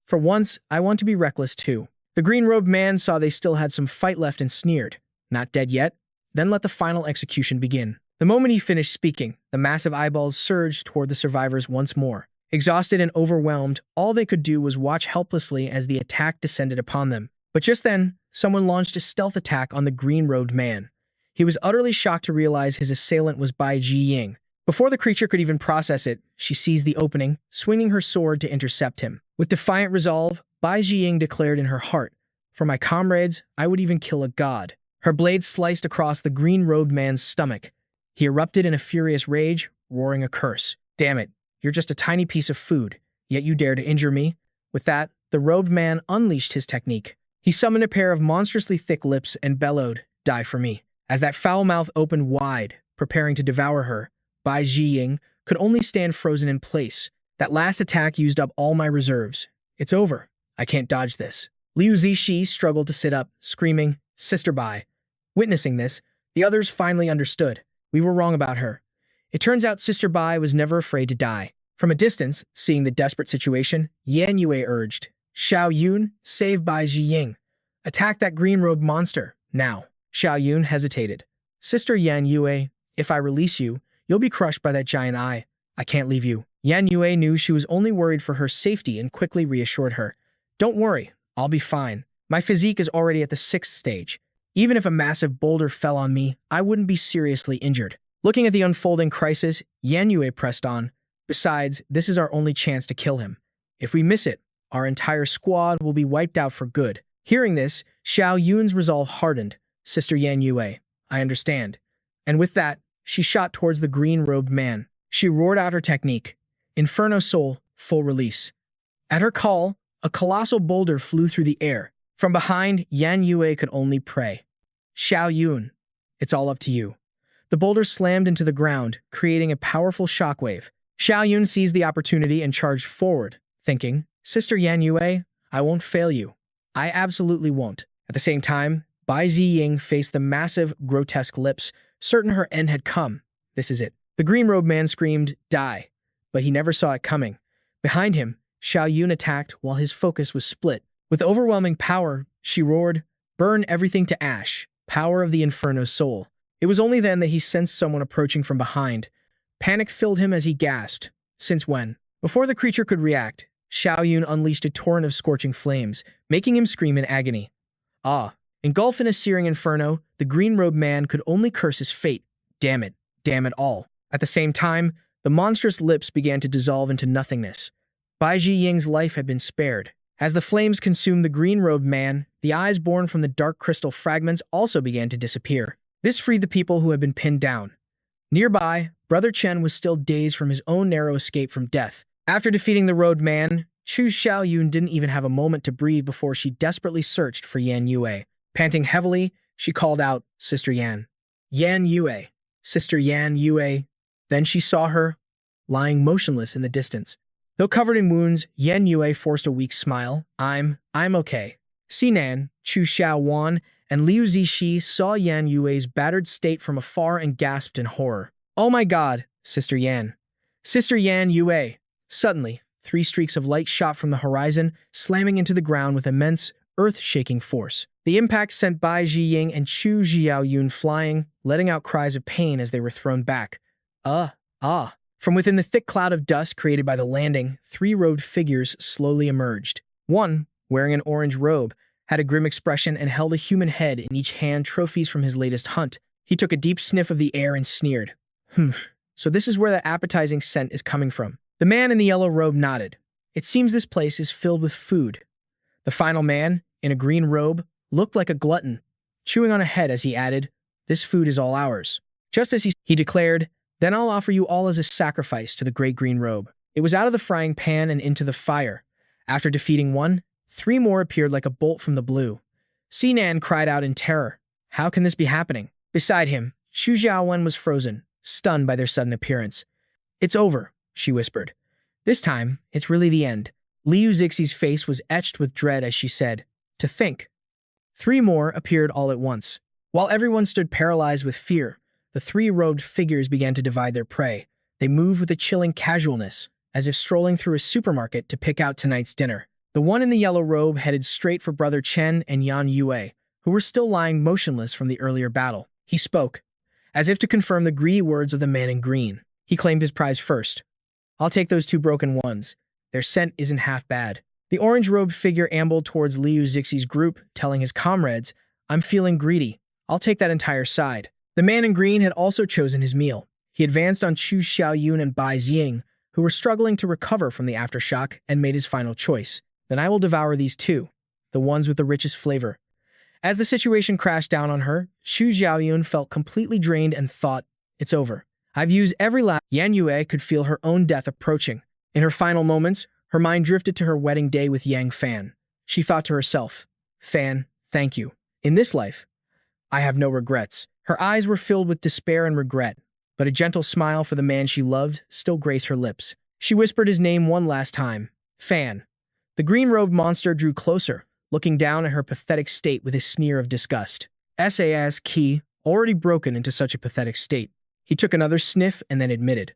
"For once, I want to be reckless too." The green-robed man saw they still had some fight left and sneered. "Not dead yet? Then let the final execution begin." The moment he finished speaking, the massive eyeballs surged toward the survivors once more. Exhausted and overwhelmed, all they could do was watch helplessly as the attack descended upon them. But just then, someone launched a stealth attack on the green-robed man. He was utterly shocked to realize his assailant was Bai Jiying. Before the creature could even process it, she seized the opening, swinging her sword to intercept him. With defiant resolve, Bai Jiying declared in her heart, "For my comrades, I would even kill a god." Her blade sliced across the green-robed man's stomach. He erupted in a furious rage, roaring a curse. "Damn it, you're just a tiny piece of food, yet you dare to injure me?" With that, the robed man unleashed his technique. He summoned a pair of monstrously thick lips and bellowed, "Die for me." As that foul mouth opened wide, preparing to devour her, Bai Jiying could only stand frozen in place. That last attack used up all my reserves. It's over. I can't dodge this. Liu Zixi struggled to sit up, screaming, "Sister Bai." Witnessing this, the others finally understood. We were wrong about her. It turns out Sister Bai was never afraid to die. From a distance, seeing the desperate situation, Yan Yue urged, "Xiao Yun, save Bai Jiying. Attack that green-robed monster, now." Xiao Yun hesitated. "Sister Yan Yue, if I release you, you'll be crushed by that giant eye. I can't leave you." Yan Yue knew she was only worried for her safety and quickly reassured her. "Don't worry, I'll be fine. My physique is already at the 6th stage. Even if a massive boulder fell on me, I wouldn't be seriously injured." Looking at the unfolding crisis, Yan Yue pressed on. "Besides, this is our only chance to kill him. If we miss it, our entire squad will be wiped out for good." Hearing this, Xiao Yun's resolve hardened. "Sister Yan Yue, I understand." And with that, she shot towards the green-robed man. She roared out her technique. Inferno Soul, full release. At her call, a colossal boulder flew through the air. From behind, Yan Yue could only pray. "Xiao Yun, it's all up to you." The boulder slammed into the ground, creating a powerful shockwave. Xiao Yun seized the opportunity and charged forward, thinking, "Sister Yan Yue, I won't fail you. I absolutely won't." At the same time, Bai Ziying faced the massive, grotesque lips, certain her end had come. This is it. The green-robed man screamed, "Die!" But he never saw it coming. Behind him, Xiao Yun attacked while his focus was split. With overwhelming power, she roared, "Burn everything to ash, power of the Inferno Soul." It was only then that he sensed someone approaching from behind. Panic filled him as he gasped. Since when? Before the creature could react, Xiao Yun unleashed a torrent of scorching flames, making him scream in agony. Ah! Engulfed in a searing inferno, the green-robed man could only curse his fate. Damn it all. At the same time, the monstrous lips began to dissolve into nothingness. Bai Jiying's life had been spared. As the flames consumed the green-robed man, the eyes born from the dark crystal fragments also began to disappear. This freed the people who had been pinned down. Nearby, Brother Chen was still dazed from his own narrow escape from death. After defeating the robed man, Chu Xiao Yun didn't even have a moment to breathe before she desperately searched for Yan Yue. Panting heavily, she called out, "Sister Yan. Yan Yue. Sister Yan Yue." Then she saw her, lying motionless in the distance. Though covered in wounds, Yan Yue forced a weak smile. I'm okay." Sinan, Chu Xiao Wan, and Liu Zixi saw Yan Yue's battered state from afar and gasped in horror. "Oh my god, Sister Yan! Sister Yan Yue!" Suddenly, 3 streaks of light shot from the horizon, slamming into the ground with immense, earth-shaking force. The impact sent Bai Zhiying and Chu Xiaoyun flying, letting out cries of pain as they were thrown back. Ah! From within the thick cloud of dust created by the landing, 3 robed figures slowly emerged. One, wearing an orange robe, had a grim expression and held a human head in each hand, trophies from his latest hunt. He took a deep sniff of the air and sneered. So this is where the appetizing scent is coming from. The man in the yellow robe nodded. It seems this place is filled with food. The final man, in a green robe, looked like a glutton, chewing on a head as he added, "This food is all ours." Just as he declared, "Then I'll offer you all as a sacrifice to the great green robe." It was out of the frying pan and into the fire. After defeating one, 3 more appeared like a bolt from the blue. Sinan cried out in terror. How can this be happening? Beside him, Xu Xiaowen was frozen, stunned by their sudden appearance. "It's over," she whispered. "This time, it's really the end." Liu Zixi's face was etched with dread as she said, "To think." 3 more appeared all at once. While everyone stood paralyzed with fear, the 3 robed figures began to divide their prey. They moved with a chilling casualness, as if strolling through a supermarket to pick out tonight's dinner. The one in the yellow robe headed straight for Brother Chen and Yan Yue, who were still lying motionless from the earlier battle. He spoke, as if to confirm the greedy words of the man in green. He claimed his prize first. "I'll take those 2 broken ones. Their scent isn't half bad." The orange-robed figure ambled towards Liu Zixi's group, telling his comrades, "I'm feeling greedy. I'll take that entire side." The man in green had also chosen his meal. He advanced on Chu Xiaoyun and Bai Ziying, who were struggling to recover from the aftershock, and made his final choice. "Then I will devour these 2, the ones with the richest flavor." As the situation crashed down on her, Xu Xiaoyun felt completely drained and thought, "It's over. I've used every last." Yan Yue could feel her own death approaching. In her final moments, her mind drifted to her wedding day with Yang Fan. She thought to herself, "Fan, thank you. In this life, I have no regrets." Her eyes were filled with despair and regret, but a gentle smile for the man she loved still graced her lips. She whispered his name one last time, "Fan." The green-robed monster drew closer, looking down at her pathetic state with a sneer of disgust. "SAS key, already broken into such a pathetic state." He took another sniff and then admitted,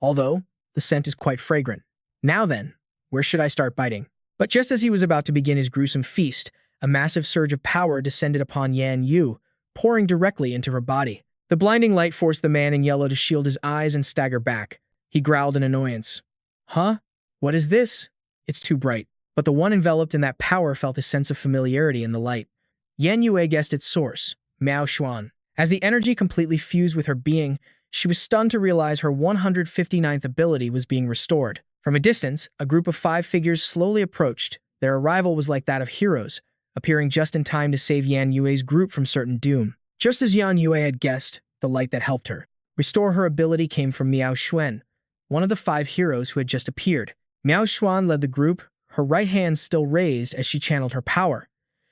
"Although, the scent is quite fragrant. Now then, where should I start biting?" But just as he was about to begin his gruesome feast, a massive surge of power descended upon Yan Yu, pouring directly into her body. The blinding light forced the man in yellow to shield his eyes and stagger back. He growled in annoyance. "Huh? What is this? It's too bright." But the one enveloped in that power felt a sense of familiarity in the light. Yan Yue guessed its source, Miao Xuan. As the energy completely fused with her being, she was stunned to realize her 159th ability was being restored. From a distance, a group of 5 figures slowly approached. Their arrival was like that of heroes, appearing just in time to save Yan Yue's group from certain doom. Just as Yan Yue had guessed, the light that helped her restore her ability came from Miao Xuan, one of the 5 heroes who had just appeared. Miao Xuan led the group, her right hand still raised as she channeled her power.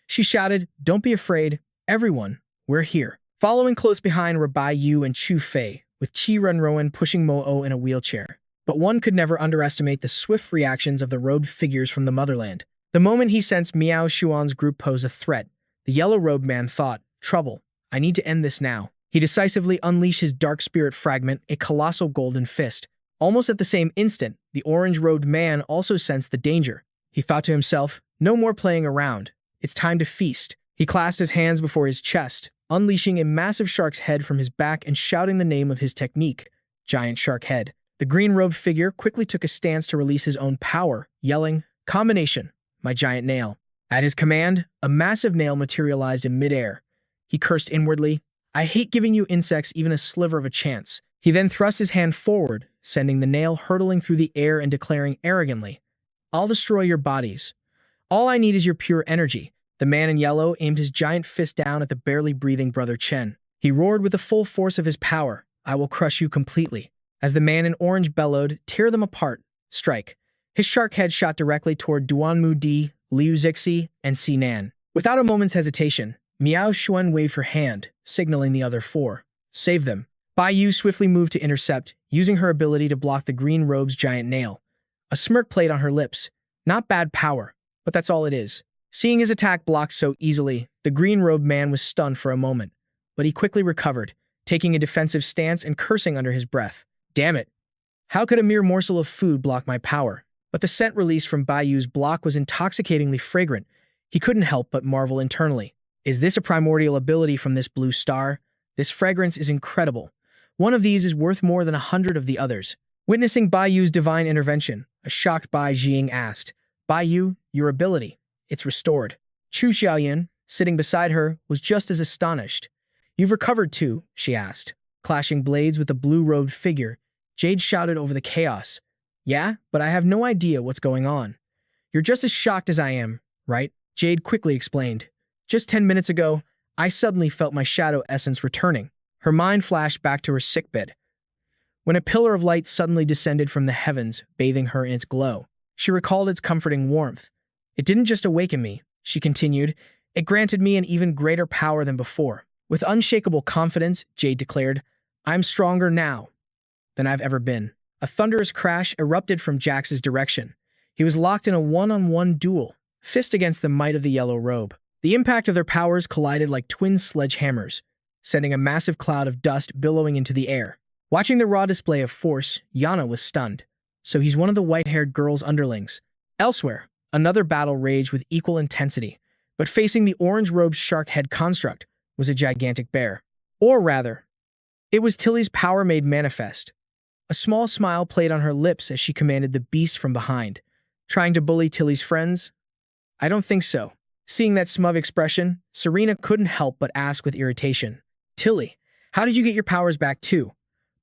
She shouted, "Don't be afraid, everyone, we're here." Following close behind were Bai Yu and Chu Fei, with Qi Renroen pushing Mo-O in a wheelchair. But one could never underestimate the swift reactions of the robed figures from the motherland. The moment he sensed Miao Xuan's group pose a threat, the yellow-robed man thought, "Trouble. I need to end this now." He decisively unleashed his dark spirit fragment, a colossal golden fist. Almost at the same instant, the orange-robed man also sensed the danger. He thought to himself, "No more playing around. It's time to feast." He clasped his hands before his chest, unleashing a massive shark's head from his back and shouting the name of his technique, Giant Shark Head. The green-robed figure quickly took a stance to release his own power, yelling, "Combination, my giant nail." At his command, a massive nail materialized in midair. He cursed inwardly, "I hate giving you insects even a sliver of a chance." He then thrust his hand forward, sending the nail hurtling through the air and declaring arrogantly, "I'll destroy your bodies. All I need is your pure energy." The man in yellow aimed his giant fist down at the barely breathing Brother Chen. He roared with the full force of his power, "I will crush you completely." As the man in orange bellowed, "Tear them apart. Strike." His shark head shot directly toward Duanmu Di, Liu Zixi, and Sinan. Without a moment's hesitation, Miao Xuan waved her hand, signaling the other 4. "Save them." Bai Yu swiftly moved to intercept, using her ability to block the green robe's giant nail. A smirk played on her lips. Not bad power, but that's all it is. Seeing his attack blocked so easily, The green-robed man was stunned for a moment, but he quickly recovered, taking a defensive stance and cursing under his breath. Damn it! How could a mere morsel of food block my power? But the scent released from Bayu's block was intoxicatingly fragrant. He couldn't help but marvel internally. Is this a primordial ability from this blue star? This fragrance is incredible. One of these is worth more than 100 of the others. Witnessing Bayu's divine intervention, a shocked Bai Jing asked, Bayu, your ability. It's restored. Chu Xiaoyan, sitting beside her, was just as astonished. You've recovered too, she asked. Clashing blades with the blue-robed figure, Jade shouted over the chaos. Yeah, but I have no idea what's going on. You're just as shocked as I am, right? Jade quickly explained. Just 10 minutes ago, I suddenly felt my shadow essence returning. Her mind flashed back to her sickbed, when a pillar of light suddenly descended from the heavens, bathing her in its glow. She recalled its comforting warmth. It didn't just awaken me, she continued. It granted me an even greater power than before. With unshakable confidence, Jade declared, I'm stronger now than I've ever been. A thunderous crash erupted from Jax's direction. He was locked in a one-on-one duel, fist against the might of the yellow robe. The impact of their powers collided like twin sledgehammers, sending a massive cloud of dust billowing into the air. Watching the raw display of force, Yana was stunned. So he's one of the white-haired girl's underlings. Elsewhere, another battle raged with equal intensity, but facing the orange-robed shark head construct was a gigantic bear. Or rather, it was Tilly's power made manifest. A small smile played on her lips as she commanded the beast from behind. Trying to bully Tilly's friends? I don't think so. Seeing that smug expression, Serena couldn't help but ask with irritation. Tilly, how did you get your powers back too?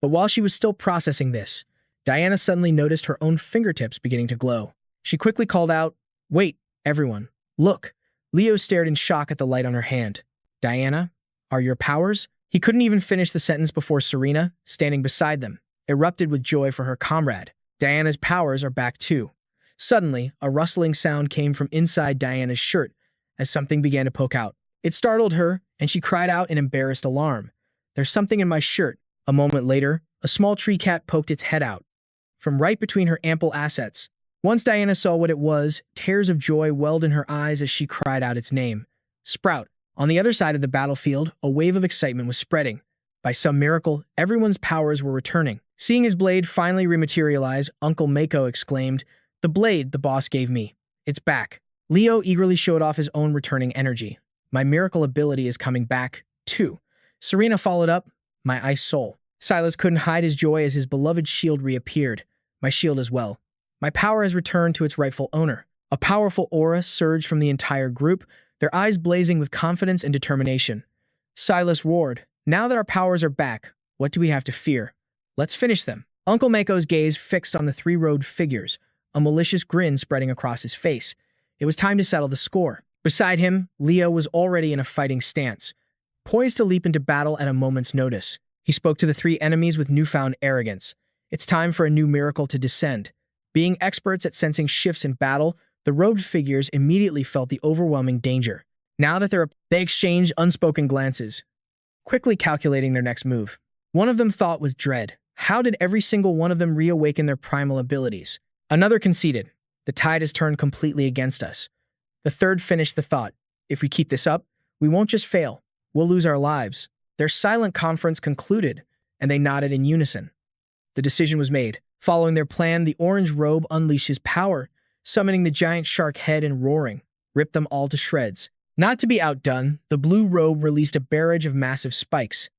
But while she was still processing this, Diana suddenly noticed her own fingertips beginning to glow. She quickly called out, Wait, everyone, look. Leo stared in shock at the light on her hand. Diana, are your powers? He couldn't even finish the sentence before Serena, standing beside them, erupted with joy for her comrade. Diana's powers are back too. Suddenly, a rustling sound came from inside Diana's shirt as something began to poke out. It startled her, and she cried out in embarrassed alarm. There's something in my shirt. A moment later, a small tree cat poked its head out from right between her ample assets. Once Diana saw what it was, tears of joy welled in her eyes as she cried out its name. Sprout. On the other side of the battlefield, a wave of excitement was spreading. By some miracle, everyone's powers were returning. Seeing his blade finally rematerialize, Uncle Mako exclaimed, The blade the boss gave me. It's back. Leo eagerly showed off his own returning energy. My miracle ability is coming back, too. Serena followed up, My ice soul. Silas couldn't hide his joy as his beloved shield reappeared. My shield as well. My power has returned to its rightful owner. A powerful aura surged from the entire group, their eyes blazing with confidence and determination. Silas roared, Now that our powers are back, what do we have to fear? Let's finish them. Uncle Mako's gaze fixed on the three-robed figures, a malicious grin spreading across his face. It was time to settle the score. Beside him, Leo was already in a fighting stance, poised to leap into battle at a moment's notice. He spoke to the three enemies with newfound arrogance. It's time for a new miracle to descend. Being experts at sensing shifts in battle, the robed figures immediately felt the overwhelming danger. Now that they exchanged unspoken glances, quickly calculating their next move. One of them thought with dread, how did every single one of them reawaken their primal abilities? Another conceded, the tide has turned completely against us. The third finished the thought, if we keep this up, we won't just fail, we'll lose our lives. Their silent conference concluded, and they nodded in unison. The decision was made. Following their plan, the orange robe unleashed his power, summoning the giant shark head and roaring, ripped them all to shreds. Not to be outdone, the blue robe released a barrage of massive spikes,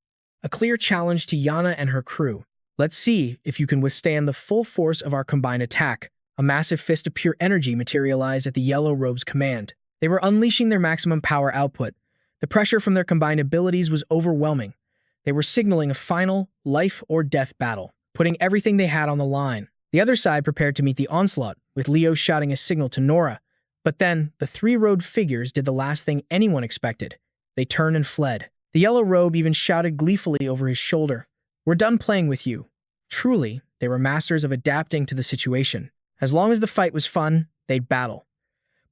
a clear challenge to Yana and her crew. Let's see if you can withstand the full force of our combined attack. A massive fist of pure energy materialized at the yellow robe's command. They were unleashing their maximum power output. The pressure from their combined abilities was overwhelming. They were signaling a final, life-or-death battle, putting everything they had on the line. The other side prepared to meet the onslaught, with Leo shouting a signal to Nora. But then, the three-robed figures did the last thing anyone expected. They turned and fled. The yellow robe even shouted gleefully over his shoulder, We're done playing with you. Truly, they were masters of adapting to the situation. As long as the fight was fun, they'd battle.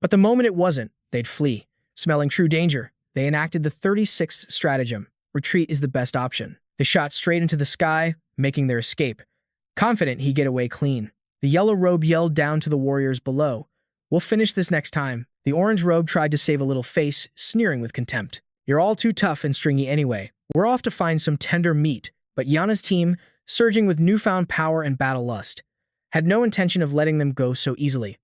But the moment it wasn't, they'd flee. Smelling true danger, they enacted the 36th stratagem. Retreat is the best option. They shot straight into the sky, making their escape. Confident he'd get away clean. The yellow robe yelled down to the warriors below, We'll finish this next time. The orange robe tried to save a little face, sneering with contempt. You're all too tough and stringy anyway. We're off to find some tender meat. But Yana's team, surging with newfound power and battle lust, had no intention of letting them go so easily.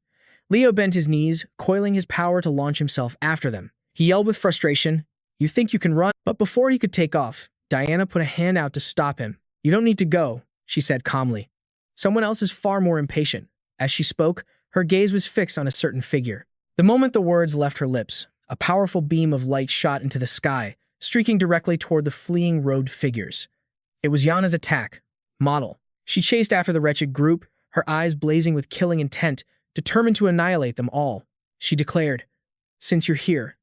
Leo bent his knees, coiling his power to launch himself after them. He yelled with frustration, "You think you can run?" But before he could take off, Diana put a hand out to stop him. "You don't need to go," she said calmly. "Someone else is far more impatient." As she spoke, her gaze was fixed on a certain figure. The moment the words left her lips, a powerful beam of light shot into the sky, streaking directly toward the fleeing robed figures. It was Yana's attack model. She chased after the wretched group, her eyes blazing with killing intent, determined to annihilate them all. She declared, "Since you're here,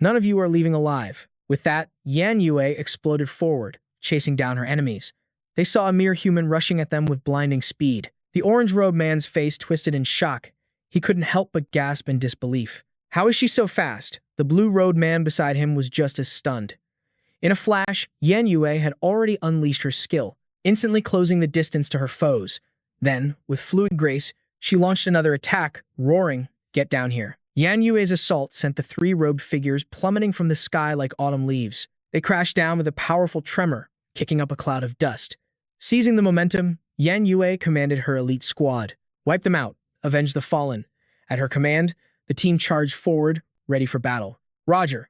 none of you are leaving alive." With that, Yan Yue exploded forward, chasing down her enemies. They saw a mere human rushing at them with blinding speed. The orange-robed man's face twisted in shock. He couldn't help but gasp in disbelief. How is she so fast? The blue-robed man beside him was just as stunned. In a flash, Yan Yue had already unleashed her skill, instantly closing the distance to her foes. Then, with fluid grace, she launched another attack, roaring, "Get down here." Yan Yue's assault sent the three robed figures plummeting from the sky like autumn leaves. They crashed down with a powerful tremor, kicking up a cloud of dust. Seizing the momentum, Yan Yue commanded her elite squad. "Wipe them out. Avenge the fallen." At her command, the team charged forward, ready for battle. "Roger."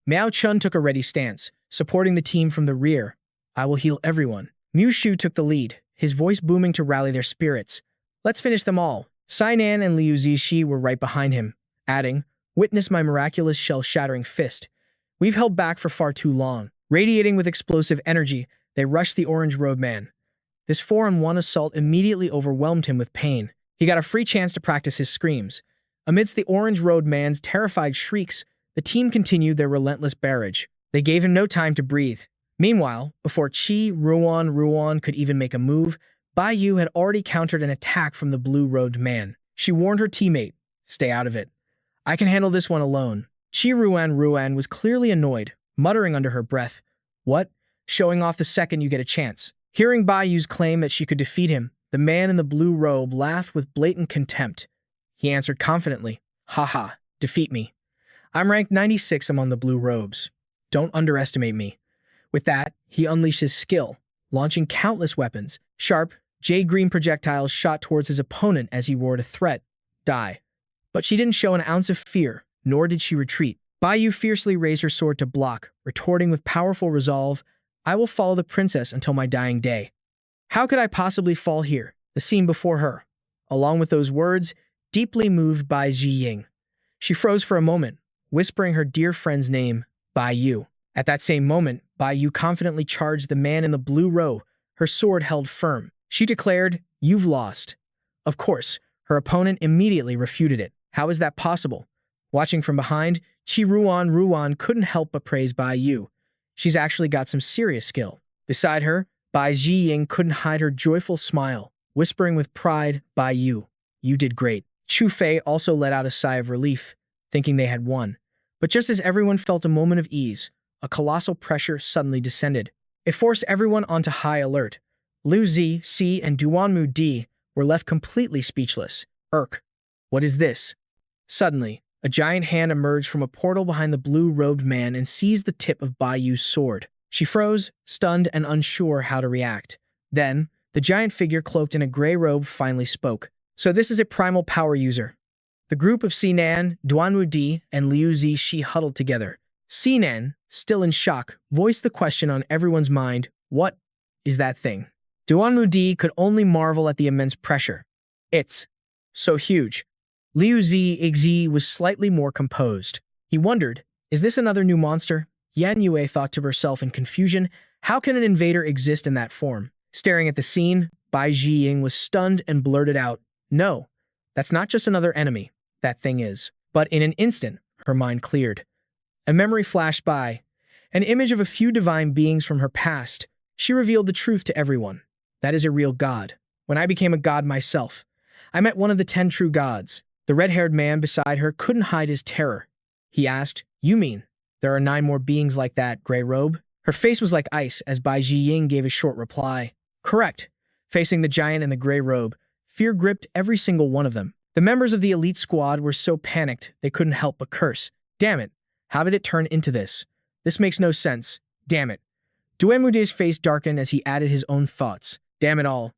Miao Chun took a ready stance, supporting the team from the rear. "I will heal everyone." Mu Shu took the lead, his voice booming to rally their spirits. "Let's finish them all." Sainan and Liu Zishi were right behind him, adding, "Witness my miraculous shell-shattering fist. We've held back for far too long." Radiating with explosive energy, they rushed the orange-robed man. This 4-on-1 assault immediately overwhelmed him with pain. He got a free chance to practice his screams. Amidst the orange-robed man's terrified shrieks, the team continued their relentless barrage. They gave him no time to breathe. Meanwhile, before Ruan could even make a move, Bai Yu had already countered an attack from the blue-robed man. She warned her teammate, "Stay out of it. I can handle this one alone." Ruan was clearly annoyed, muttering under her breath, "What? Showing off the second you get a chance." Hearing Bai Yu's claim that she could defeat him, the man in the blue robe laughed with blatant contempt. He answered confidently, "Haha, defeat me. I'm ranked 96 among the blue robes. Don't underestimate me." With that, he unleashed his skill, launching countless weapons. Sharp, jade-green projectiles shot towards his opponent as he roared a threat, "Die." But she didn't show an ounce of fear, nor did she retreat. Bai Yu fiercely raised her sword to block, retorting with powerful resolve, "I will follow the princess until my dying day. How could I possibly fall here?" The scene before her, along with those words, deeply moved Bai Zhiying. She froze for a moment, whispering her dear friend's name, Bai Yu. At that same moment, Bai Yu confidently charged the man in the blue robe, her sword held firm. She declared, "You've lost." Of course, her opponent immediately refuted it. How is that possible? Watching from behind, Ruan couldn't help but praise Bai Yu. She's actually got some serious skill. Beside her, Bai Zhiying couldn't hide her joyful smile, whispering with pride, "Bai Yu, you did great." Chu Fei also let out a sigh of relief, thinking they had won. But just as everyone felt a moment of ease, a colossal pressure suddenly descended. It forced everyone onto high alert. Liu Zi and Duanmu Di were left completely speechless. What is this? Suddenly, a giant hand emerged from a portal behind the blue-robed man and seized the tip of Bai Yu's sword. She froze, stunned and unsure how to react. Then, the giant figure cloaked in a gray robe finally spoke. "So this is a primal power user." The group of Sinan, Duanmu Di, and Liu Zishi huddled together. Sinan, still in shock, voiced the question on everyone's mind, "What is that thing?" Duanmu Di could only marvel at the immense pressure. "It's so huge." Liu Zixi was slightly more composed. He wondered, is this another new monster? Yan Yue thought to herself in confusion, how can an invader exist in that form? Staring at the scene, Bai Zhiying was stunned and blurted out, "No, that's not just another enemy. That thing is." But in an instant, her mind cleared. A memory flashed by, an image of a few divine beings from her past. She revealed the truth to everyone. That is a real god. When I became a god myself, I met one of the 10 true gods. The red-haired man beside her couldn't hide his terror. He asked, "You mean there are 9 more beings like that, gray robe?" Her face was like ice as Bai Zhiying gave a short reply. "Correct." Facing the giant in the gray robe, fear gripped every single one of them. The members of the elite squad were so panicked they couldn't help but curse. Damn it, how did it turn into this? This makes no sense. Damn it. Duemude's face darkened as he added his own thoughts. Damn it all.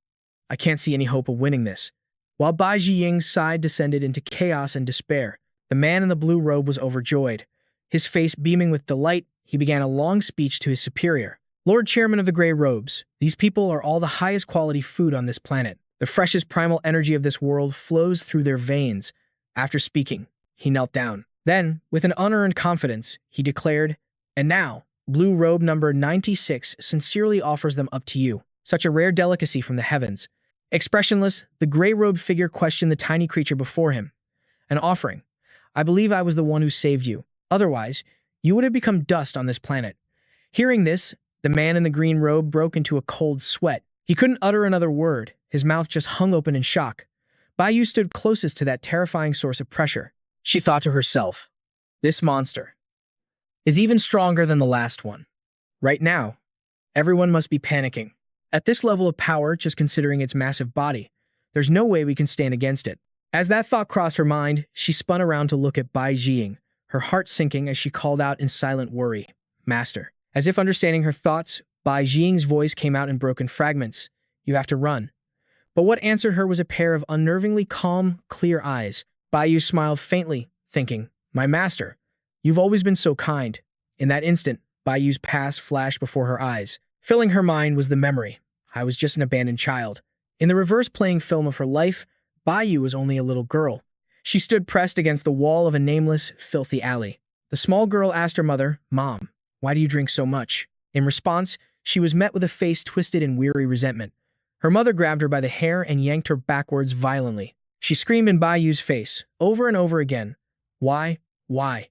I can't see any hope of winning this. While Bai Jiying's side descended into chaos and despair, the man in the blue robe was overjoyed. His face beaming with delight, he began a long speech to his superior. Lord Chairman of the Grey Robes, these people are all the highest quality food on this planet. The freshest primal energy of this world flows through their veins. After speaking, he knelt down. Then, with an unearned confidence, he declared, "And now, Blue Robe number 96 sincerely offers them up to you. Such a rare delicacy from the heavens." Expressionless, the gray-robed figure questioned the tiny creature before him. "An offering. I believe I was the one who saved you. Otherwise, you would have become dust on this planet." Hearing this, the man in the green robe broke into a cold sweat. He couldn't utter another word. His mouth just hung open in shock. Baiyu stood closest to that terrifying source of pressure. She thought to herself, "This monster is even stronger than the last one. Right now, everyone must be panicking. At this level of power, just considering its massive body, there's no way we can stand against it." As that thought crossed her mind, she spun around to look at Bai Jiying, her heart sinking as she called out in silent worry, "Master." As if understanding her thoughts, Bai Jiying's voice came out in broken fragments. "You have to run." But what answered her was a pair of unnervingly calm, clear eyes. Baiyu smiled faintly, thinking, "My master, you've always been so kind." In that instant, Baiyu's past flashed before her eyes. Filling her mind was the memory. I was just an abandoned child. In the reverse-playing film of her life, Baiyu was only a little girl. She stood pressed against the wall of a nameless, filthy alley. The small girl asked her mother, "Mom, why do you drink so much?" In response, she was met with a face twisted in weary resentment. Her mother grabbed her by the hair and yanked her backwards violently. She screamed in Baiyu's face, over and over again, "Why? Why?"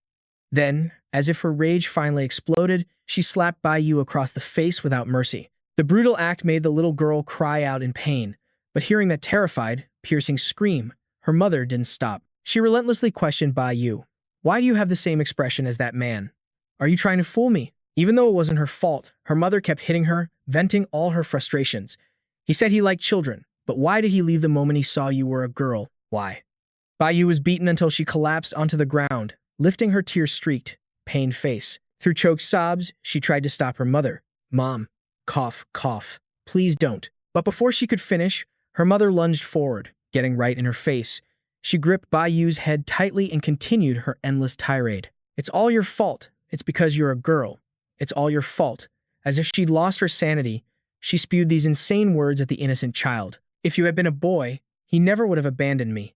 Then, as if her rage finally exploded, she slapped Baiyu across the face without mercy. The brutal act made the little girl cry out in pain, but hearing that terrified, piercing scream, her mother didn't stop. She relentlessly questioned Baiyu. "Why do you have the same expression as that man? Are you trying to fool me?" Even though it wasn't her fault, her mother kept hitting her, venting all her frustrations. "He said he liked children, but why did he leave the moment he saw you were a girl? Why?" Baiyu was beaten until she collapsed onto the ground, lifting her tear-streaked, pained face. Through choked sobs, she tried to stop her mother. "Mom, cough, cough. Please don't." But before she could finish, her mother lunged forward, getting right in her face. She gripped Baiyu's head tightly and continued her endless tirade. "It's all your fault. It's because you're a girl. It's all your fault." As if she'd lost her sanity, she spewed these insane words at the innocent child. "If you had been a boy, he never would have abandoned me.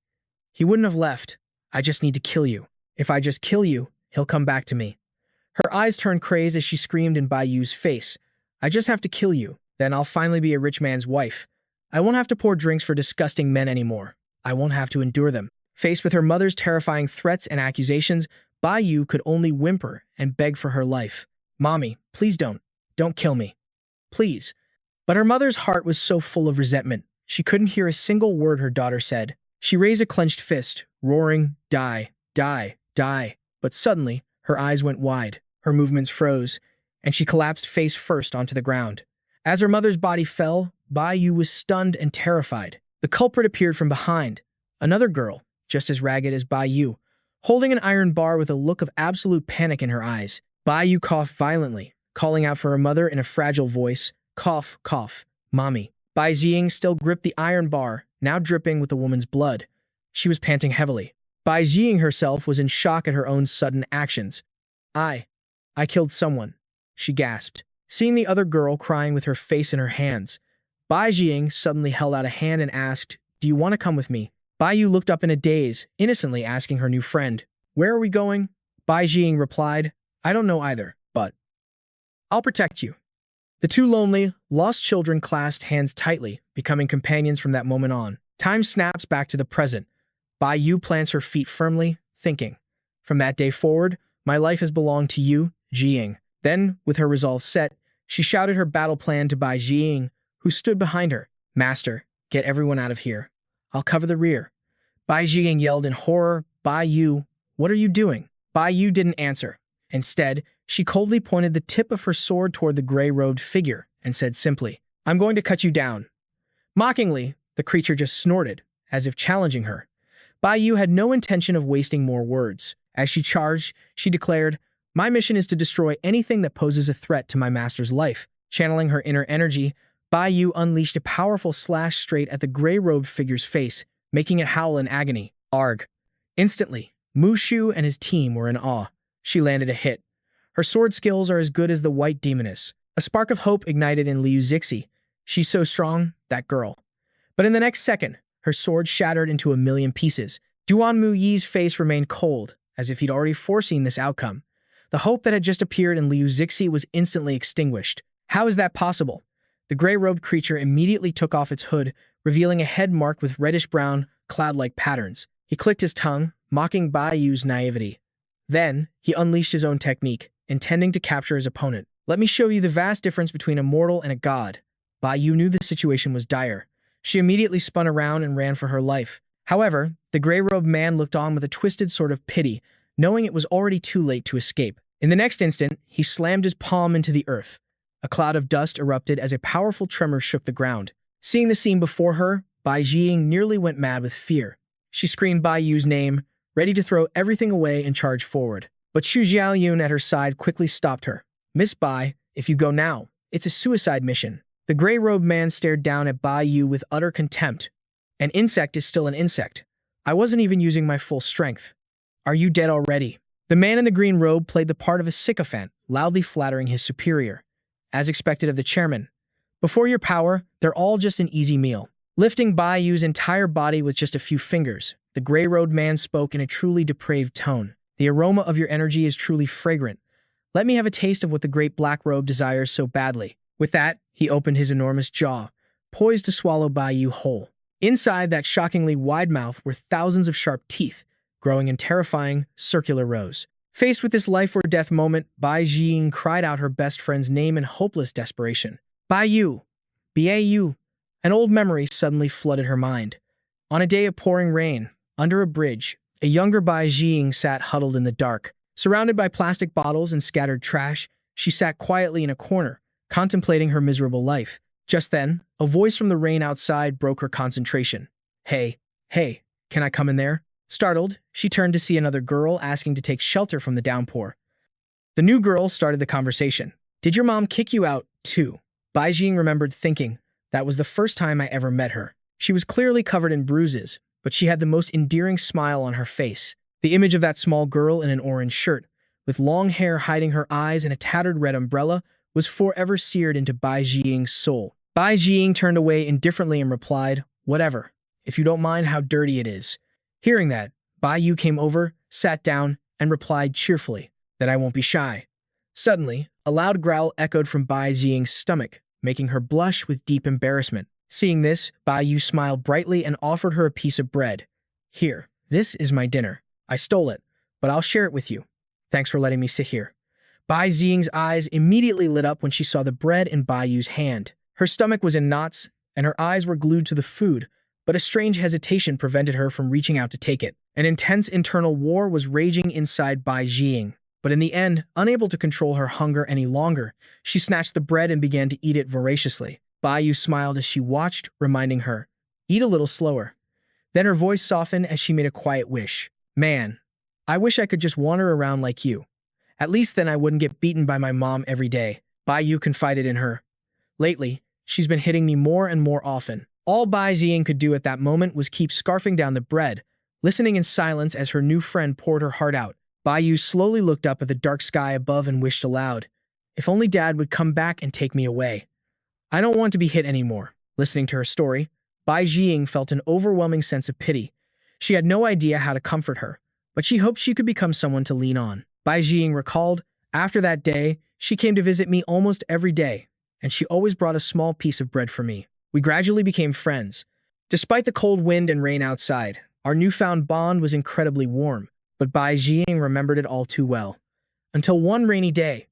He wouldn't have left. I just need to kill you. If I just kill you, he'll come back to me." Her eyes turned crazed as she screamed in Baiyu's face, "I just have to kill you. Then I'll finally be a rich man's wife. I won't have to pour drinks for disgusting men anymore. I won't have to endure them." Faced with her mother's terrifying threats and accusations, Baiyu could only whimper and beg for her life. "Mommy, please don't. Don't kill me. Please." But her mother's heart was so full of resentment, she couldn't hear a single word her daughter said. She raised a clenched fist, roaring, "Die, die, die." But suddenly, her eyes went wide, her movements froze, and she collapsed face first onto the ground. As her mother's body fell, Baiyu was stunned and terrified. The culprit appeared from behind, another girl, just as ragged as Baiyu, holding an iron bar with a look of absolute panic in her eyes. Baiyu coughed violently, calling out for her mother in a fragile voice, "Cough, cough, mommy." Bai Jiying still gripped the iron bar, now dripping with the woman's blood. She was panting heavily. Bai Jiying herself was in shock at her own sudden actions. I killed someone," she gasped. Seeing the other girl crying with her face in her hands, Bai Jiying suddenly held out a hand and asked, "Do you want to come with me?" Baiyu looked up in a daze, innocently asking her new friend, "Where are we going?" Bai Jiying replied, "I don't know either, but I'll protect you." The two lonely, lost children clasped hands tightly, becoming companions from that moment on. Time snaps back to the present. Baiyu plants her feet firmly, thinking, "From that day forward, my life has belonged to you, Jiying." Then, with her resolve set, she shouted her battle plan to Bai Jiying, who stood behind her. "Master, get everyone out of here. I'll cover the rear." Bai Jiying yelled in horror, "Baiyu, what are you doing?" Baiyu didn't answer. Instead, she coldly pointed the tip of her sword toward the gray-robed figure and said simply, "I'm going to cut you down." Mockingly, the creature just snorted, as if challenging her. Bai Yu had no intention of wasting more words. As she charged, she declared, "My mission is to destroy anything that poses a threat to my master's life." Channeling her inner energy, Bai Yu unleashed a powerful slash straight at the gray-robed figure's face, making it howl in agony. Arg. Instantly, Mushu and his team were in awe. She landed a hit. Her sword skills are as good as the White Demoness. A spark of hope ignited in Liu Zixi. She's so strong, that girl. But in the next second, her sword shattered into a million pieces. Duan Mu Yi's face remained cold, as if he'd already foreseen this outcome. The hope that had just appeared in Liu Zixi was instantly extinguished. How is that possible? The gray-robed creature immediately took off its hood, revealing a head marked with reddish-brown, cloud-like patterns. He clicked his tongue, mocking Bai Yu's naivety. Then, he unleashed his own technique, intending to capture his opponent. "Let me show you the vast difference between a mortal and a god." Bai Yu knew the situation was dire. She immediately spun around and ran for her life. However, the gray-robed man looked on with a twisted sort of pity, knowing it was already too late to escape. In the next instant, he slammed his palm into the earth. A cloud of dust erupted as a powerful tremor shook the ground. Seeing the scene before her, Bai Jiying nearly went mad with fear. She screamed Bai Yu's name, ready to throw everything away and charge forward. But Xu Xiaoyun at her side quickly stopped her. "Miss Bai, if you go now, it's a suicide mission." The gray-robed man stared down at Bai Yu with utter contempt. "An insect is still an insect. I wasn't even using my full strength. Are you dead already?" The man in the green robe played the part of a sycophant, loudly flattering his superior. As expected of the chairman. "Before your power, they're all just an easy meal." Lifting Bai Yu's entire body with just a few fingers, the gray-robed man spoke in a truly depraved tone. "The aroma of your energy is truly fragrant. Let me have a taste of what the great black robe desires so badly." With that, he opened his enormous jaw, poised to swallow Bai Yu whole. Inside that shockingly wide mouth were thousands of sharp teeth, growing in terrifying, circular rows. Faced with this life-or-death moment, Bai Jiying cried out her best friend's name in hopeless desperation. "Bai Yu! B.A.U.!" An old memory suddenly flooded her mind. On a day of pouring rain, under a bridge, a younger Bai Jiying sat huddled in the dark. Surrounded by plastic bottles and scattered trash, she sat quietly in a corner, contemplating her miserable life. Just then, a voice from the rain outside broke her concentration. Hey, can I come in there?" Startled, she turned to see another girl asking to take shelter from the downpour. The new girl started the conversation. "Did your mom kick you out, too?" Bai Jing remembered thinking, that was the first time I ever met her. She was clearly covered in bruises, but she had the most endearing smile on her face. The image of that small girl in an orange shirt, with long hair hiding her eyes and a tattered red umbrella, was forever seared into Bai Jiying's soul. Bai Jiying turned away indifferently and replied, "Whatever, if you don't mind how dirty it is." Hearing that, Bai Yu came over, sat down, and replied cheerfully, "That I won't be shy." Suddenly, a loud growl echoed from Bai Jiying's stomach, making her blush with deep embarrassment. Seeing this, Bai Yu smiled brightly and offered her a piece of bread. "Here, this is my dinner. I stole it, but I'll share it with you. Thanks for letting me sit here." Bai Jiying's eyes immediately lit up when she saw the bread in Bai Yu's hand. Her stomach was in knots, and her eyes were glued to the food, but a strange hesitation prevented her from reaching out to take it. An intense internal war was raging inside Bai Jiying, but in the end, unable to control her hunger any longer, she snatched the bread and began to eat it voraciously. Bai Yu smiled as she watched, reminding her, "Eat a little slower." Then her voice softened as she made a quiet wish. "Man, I wish I could just wander around like you. At least then I wouldn't get beaten by my mom every day." Bai Yu confided in her. "Lately, she's been hitting me more and more often." All Bai Jiying could do at that moment was keep scarfing down the bread, listening in silence as her new friend poured her heart out. Bai Yu slowly looked up at the dark sky above and wished aloud, "If only Dad would come back and take me away. I don't want to be hit anymore." Listening to her story, Bai Jiying felt an overwhelming sense of pity. She had no idea how to comfort her, but she hoped she could become someone to lean on. Bai Jiying recalled, "After that day, she came to visit me almost every day, and she always brought a small piece of bread for me. We gradually became friends. Despite the cold wind and rain outside, our newfound bond was incredibly warm, but Bai Jiying remembered it all too well. Until one rainy day,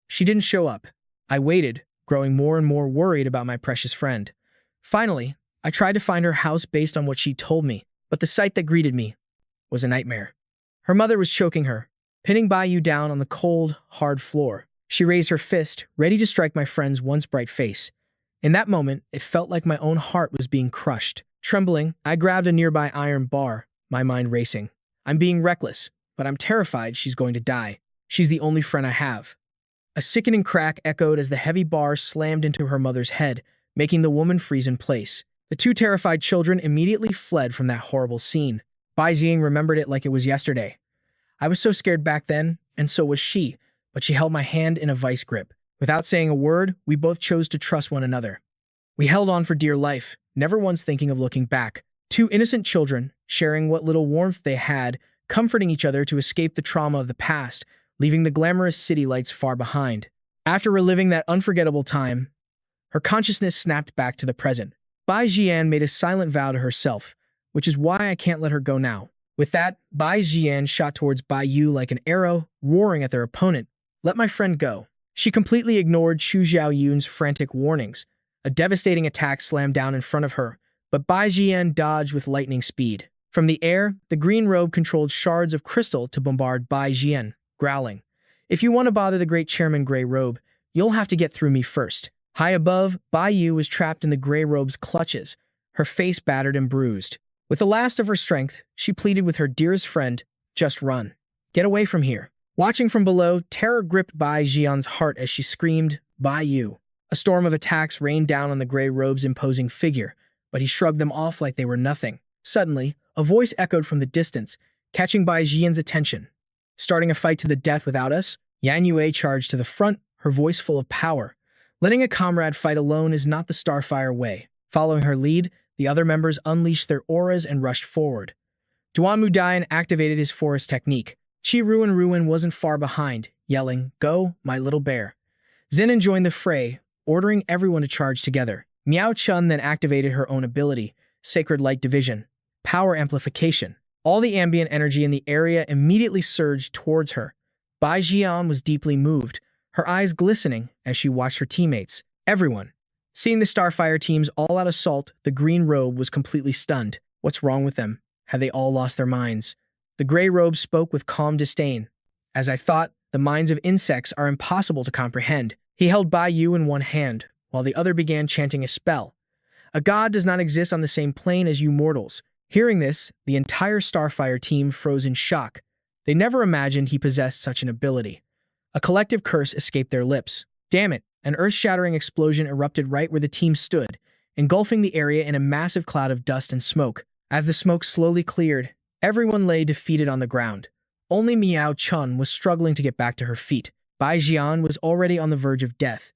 she didn't show up. I waited, growing more and more worried about my precious friend. Finally, I tried to find her house based on what she told me, but the sight that greeted me was a nightmare. Her mother was choking her, pinning Bai Yu down on the cold, hard floor. She raised her fist, ready to strike my friend's once bright face. In that moment, it felt like my own heart was being crushed. Trembling, I grabbed a nearby iron bar, my mind racing. I'm being reckless, but I'm terrified she's going to die. She's the only friend I have. A sickening crack echoed as the heavy bar slammed into her mother's head, making the woman freeze in place. The two terrified children immediately fled from that horrible scene. Bai Ziying remembered it like it was yesterday. I was so scared back then, and so was she, but she held my hand in a vice grip. Without saying a word, we both chose to trust one another. We held on for dear life, never once thinking of looking back. Two innocent children, sharing what little warmth they had, comforting each other to escape the trauma of the past, leaving the glamorous city lights far behind. After reliving that unforgettable time, her consciousness snapped back to the present. Bai Jian made a silent vow to herself, which is why I can't let her go now. With that, Bai Jian shot towards Bai Yu like an arrow, roaring at their opponent. Let my friend go. She completely ignored Xu Xiaoyun's frantic warnings. A devastating attack slammed down in front of her, but Bai Jian dodged with lightning speed. From the air, the green robe controlled shards of crystal to bombard Bai Jian, growling. If you want to bother the great chairman Grey Robe, you'll have to get through me first. High above, Bai Yu was trapped in the Grey Robe's clutches, her face battered and bruised. With the last of her strength, she pleaded with her dearest friend, just run. Get away from here. Watching from below, terror gripped Bai Jian's heart as she screamed, Bai Yu. A storm of attacks rained down on the Grey Robe's imposing figure, but he shrugged them off like they were nothing. Suddenly, a voice echoed from the distance, catching Bai Jian's attention. Starting a fight to the death without us? Yan Yue charged to the front, her voice full of power. Letting a comrade fight alone is not the Starfire way. Following her lead, the other members unleashed their auras and rushed forward. Duan Mudayan activated his forest technique. Chi Ruin wasn't far behind, yelling, Go, my little bear. Zinin joined the fray, ordering everyone to charge together. Miao Chun then activated her own ability, Sacred Light Division, Power Amplification. All the ambient energy in the area immediately surged towards her. Bai Jian was deeply moved, her eyes glistening as she watched her teammates. Everyone. Seeing the Starfire team's all-out assault, the Green Robe was completely stunned. What's wrong with them? Have they all lost their minds? The Grey Robe spoke with calm disdain. As I thought, the minds of insects are impossible to comprehend. He held Bai Yu in one hand, while the other began chanting a spell. A god does not exist on the same plane as you mortals. Hearing this, the entire Starfire team froze in shock. They never imagined he possessed such an ability. A collective curse escaped their lips. Damn it! An earth-shattering explosion erupted right where the team stood, engulfing the area in a massive cloud of dust and smoke. As the smoke slowly cleared, everyone lay defeated on the ground. Only Miao Chun was struggling to get back to her feet. Bai Jian was already on the verge of death.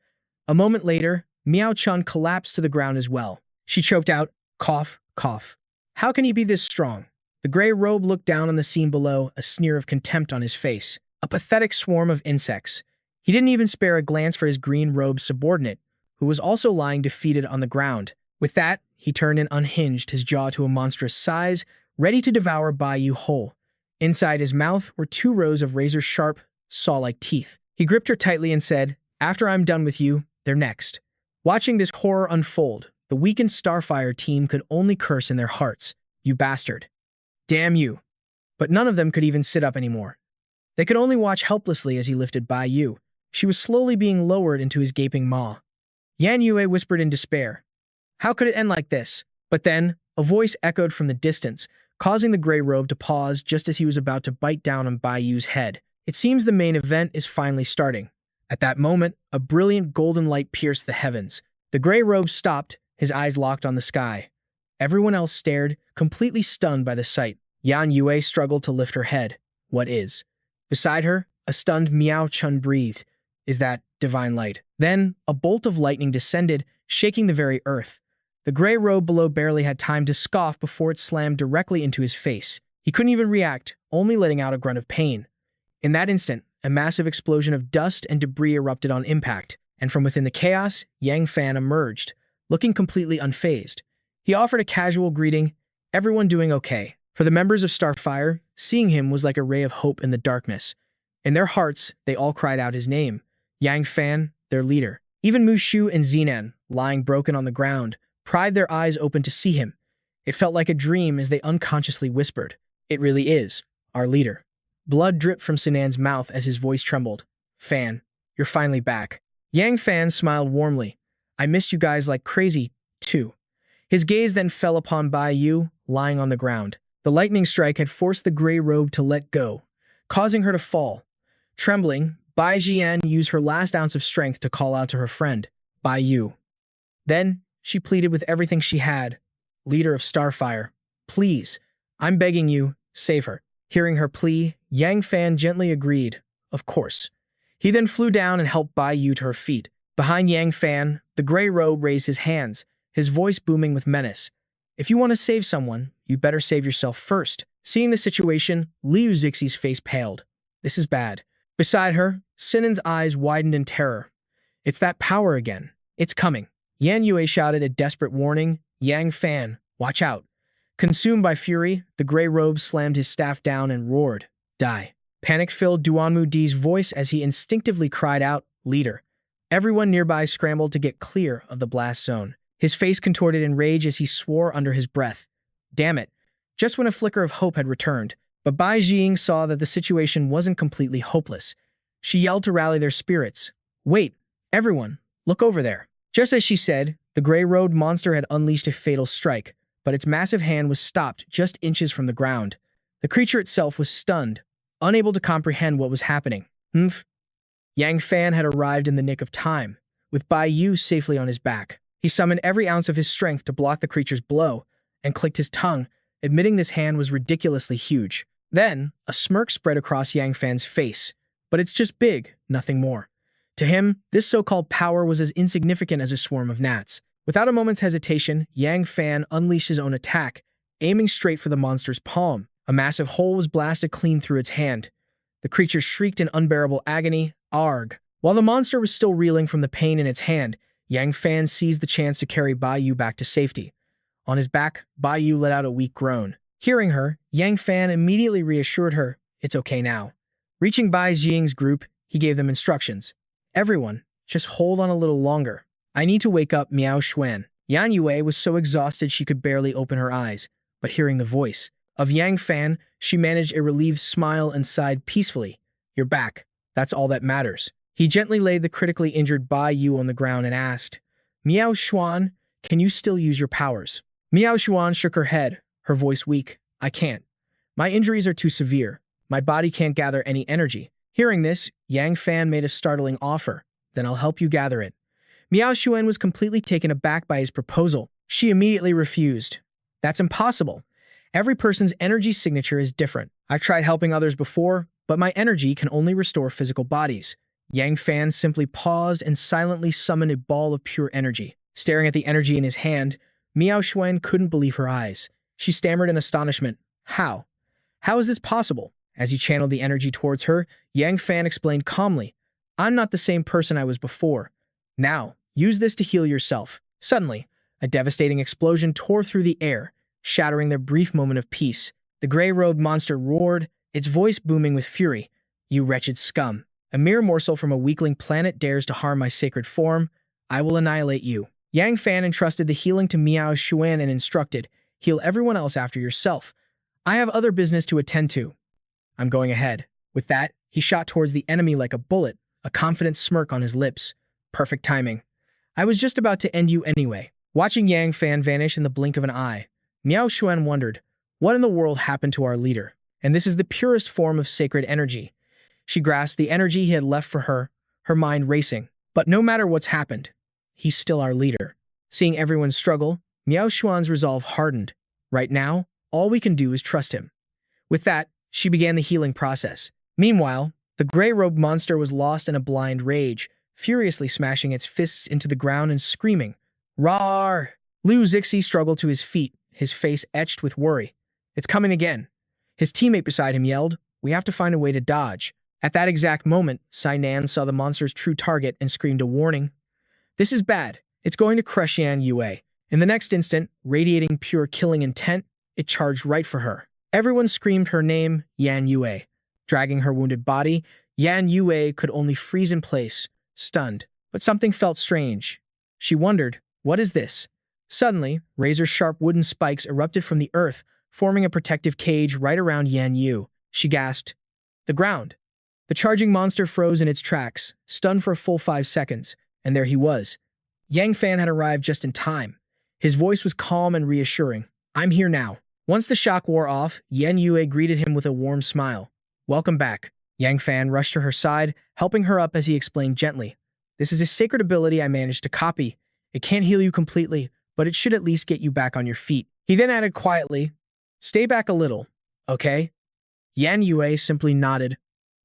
A moment later, Miao Chun collapsed to the ground as well. She choked out, cough, cough. How can he be this strong? The Grey Robe looked down on the scene below, a sneer of contempt on his face. A pathetic swarm of insects. He didn't even spare a glance for his Green Robe subordinate, who was also lying defeated on the ground. With that, he turned and unhinged his jaw to a monstrous size, ready to devour Bai Yu whole. Inside his mouth were 2 rows of razor-sharp, saw-like teeth. He gripped her tightly and said, After I'm done with you, they're next. Watching this horror unfold, the weakened Starfire team could only curse in their hearts. You bastard. Damn you. But none of them could even sit up anymore. They could only watch helplessly as he lifted Bai Yu. She was slowly being lowered into his gaping maw. Yan Yue whispered in despair. How could it end like this? But then, a voice echoed from the distance, causing the Grey Robe to pause just as he was about to bite down on Bai Yu's head. It seems the main event is finally starting. At that moment, a brilliant golden light pierced the heavens. The Grey Robe stopped, his eyes locked on the sky. Everyone else stared, completely stunned by the sight. Yan Yue struggled to lift her head. What is? Beside her, a stunned Miao Chun breathed. Is that divine light? Then, a bolt of lightning descended, shaking the very earth. The Grey Robe below barely had time to scoff before it slammed directly into his face. He couldn't even react, only letting out a grunt of pain. In that instant, a massive explosion of dust and debris erupted on impact, and from within the chaos, Yang Fan emerged, looking completely unfazed. He offered a casual greeting, everyone doing okay. For the members of Starfire, seeing him was like a ray of hope in the darkness. In their hearts, they all cried out his name. Yang Fan, their leader. Even Mushu and Zinan, lying broken on the ground, pried their eyes open to see him. It felt like a dream as they unconsciously whispered, It really is, our leader. Blood dripped from Sinan's mouth as his voice trembled. Fan, you're finally back. Yang Fan smiled warmly. I missed you guys like crazy, too. His gaze then fell upon Bai Yu, lying on the ground. The lightning strike had forced the gray robe to let go, causing her to fall. Trembling, Bai Jian used her last ounce of strength to call out to her friend, Bai Yu. Then, she pleaded with everything she had. Leader of Starfire, please, I'm begging you, save her. Hearing her plea, Yang Fan gently agreed. Of course. He then flew down and helped Bai Yu to her feet. Behind Yang Fan, the gray robe raised his hands, his voice booming with menace. If you want to save someone, you better save yourself first. Seeing the situation, Liu Zixi's face paled. This is bad. Beside her, Sinan's eyes widened in terror. It's that power again. It's coming. Yan Yue shouted a desperate warning. Yang Fan, watch out. Consumed by fury, the gray robe slammed his staff down and roared, Die. Panic filled Duanmu Di's voice as he instinctively cried out, Leader. Everyone nearby scrambled to get clear of the blast zone. His face contorted in rage as he swore under his breath. Damn it. Just when a flicker of hope had returned, but Bai Jing saw that the situation wasn't completely hopeless. She yelled to rally their spirits. Wait, everyone, look over there. Just as she said, the gray-robed monster had unleashed a fatal strike, but its massive hand was stopped just inches from the ground. The creature itself was stunned, unable to comprehend what was happening. Yang Fan had arrived in the nick of time, with Bai Yu safely on his back. He summoned every ounce of his strength to block the creature's blow, and clicked his tongue, admitting this hand was ridiculously huge. Then, a smirk spread across Yang Fan's face. But it's just big, nothing more. To him, this so-called power was as insignificant as a swarm of gnats. Without a moment's hesitation, Yang Fan unleashed his own attack, aiming straight for the monster's palm. A massive hole was blasted clean through its hand. The creature shrieked in unbearable agony, Arg. While the monster was still reeling from the pain in its hand, Yang Fan seized the chance to carry Bai Yu back to safety. On his back, Bai Yu let out a weak groan. Hearing her, Yang Fan immediately reassured her, it's okay now. Reaching Bai Jing's group, he gave them instructions. Everyone, just hold on a little longer. I need to wake up Miao Xuan. Yan Yue was so exhausted she could barely open her eyes, but hearing the voice of Yang Fan, she managed a relieved smile and sighed peacefully. You're back. That's all that matters. He gently laid the critically injured Bai Yu on the ground and asked, Miao Xuan, can you still use your powers? Miao Xuan shook her head, her voice weak. I can't. My injuries are too severe. My body can't gather any energy. Hearing this, Yang Fan made a startling offer. Then I'll help you gather it. Miao Xuan was completely taken aback by his proposal. She immediately refused. That's impossible. Every person's energy signature is different. I've tried helping others before, but my energy can only restore physical bodies. Yang Fan simply paused and silently summoned a ball of pure energy. Staring at the energy in his hand, Miao Xuan couldn't believe her eyes. She stammered in astonishment. How? How is this possible? As he channeled the energy towards her, Yang Fan explained calmly, I'm not the same person I was before. Now, use this to heal yourself. Suddenly, a devastating explosion tore through the air, shattering their brief moment of peace. The gray-robed monster roared, its voice booming with fury. You wretched scum. A mere morsel from a weakling planet dares to harm my sacred form. I will annihilate you. Yang Fan entrusted the healing to Miao Xuan and instructed, heal everyone else after yourself. I have other business to attend to. I'm going ahead. With that, he shot towards the enemy like a bullet, a confident smirk on his lips. Perfect timing. I was just about to end you anyway. Watching Yang Fan vanish in the blink of an eye, Miao Xuan wondered, what in the world happened to our leader? And this is the purest form of sacred energy. She grasped the energy he had left for her mind racing. But no matter what's happened, he's still our leader. Seeing everyone struggle, Miao Xuan's resolve hardened. Right now, all we can do is trust him. With that, she began the healing process. Meanwhile, the gray-robed monster was lost in a blind rage, furiously smashing its fists into the ground and screaming, Rawr! Liu Zixi struggled to his feet, his face etched with worry. It's coming again. His teammate beside him yelled, We have to find a way to dodge. At that exact moment, Sainan saw the monster's true target and screamed a warning. This is bad. It's going to crush Yan Yue. In the next instant, radiating pure killing intent, it charged right for her. Everyone screamed her name, Yan Yue. Dragging her wounded body, Yan Yue could only freeze in place, stunned. But something felt strange. She wondered, what is this? Suddenly, razor-sharp wooden spikes erupted from the earth, forming a protective cage right around Yan Yu. She gasped. The ground. The charging monster froze in its tracks, stunned for a full 5 seconds, and there he was. Yang Fan had arrived just in time. His voice was calm and reassuring. I'm here now. Once the shock wore off, Yan Yue greeted him with a warm smile. Welcome back. Yang Fan rushed to her side, helping her up as he explained gently. This is a sacred ability I managed to copy. It can't heal you completely, but it should at least get you back on your feet. He then added quietly, stay back a little, okay? Yan Yue simply nodded.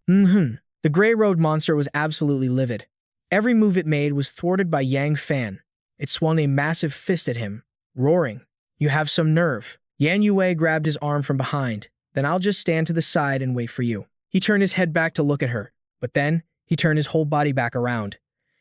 The gray road monster was absolutely livid. Every move it made was thwarted by Yang Fan. It swung a massive fist at him, roaring, you have some nerve. Yan Yue grabbed his arm from behind. Then I'll just stand to the side and wait for you. He turned his head back to look at her, but then he turned his whole body back around.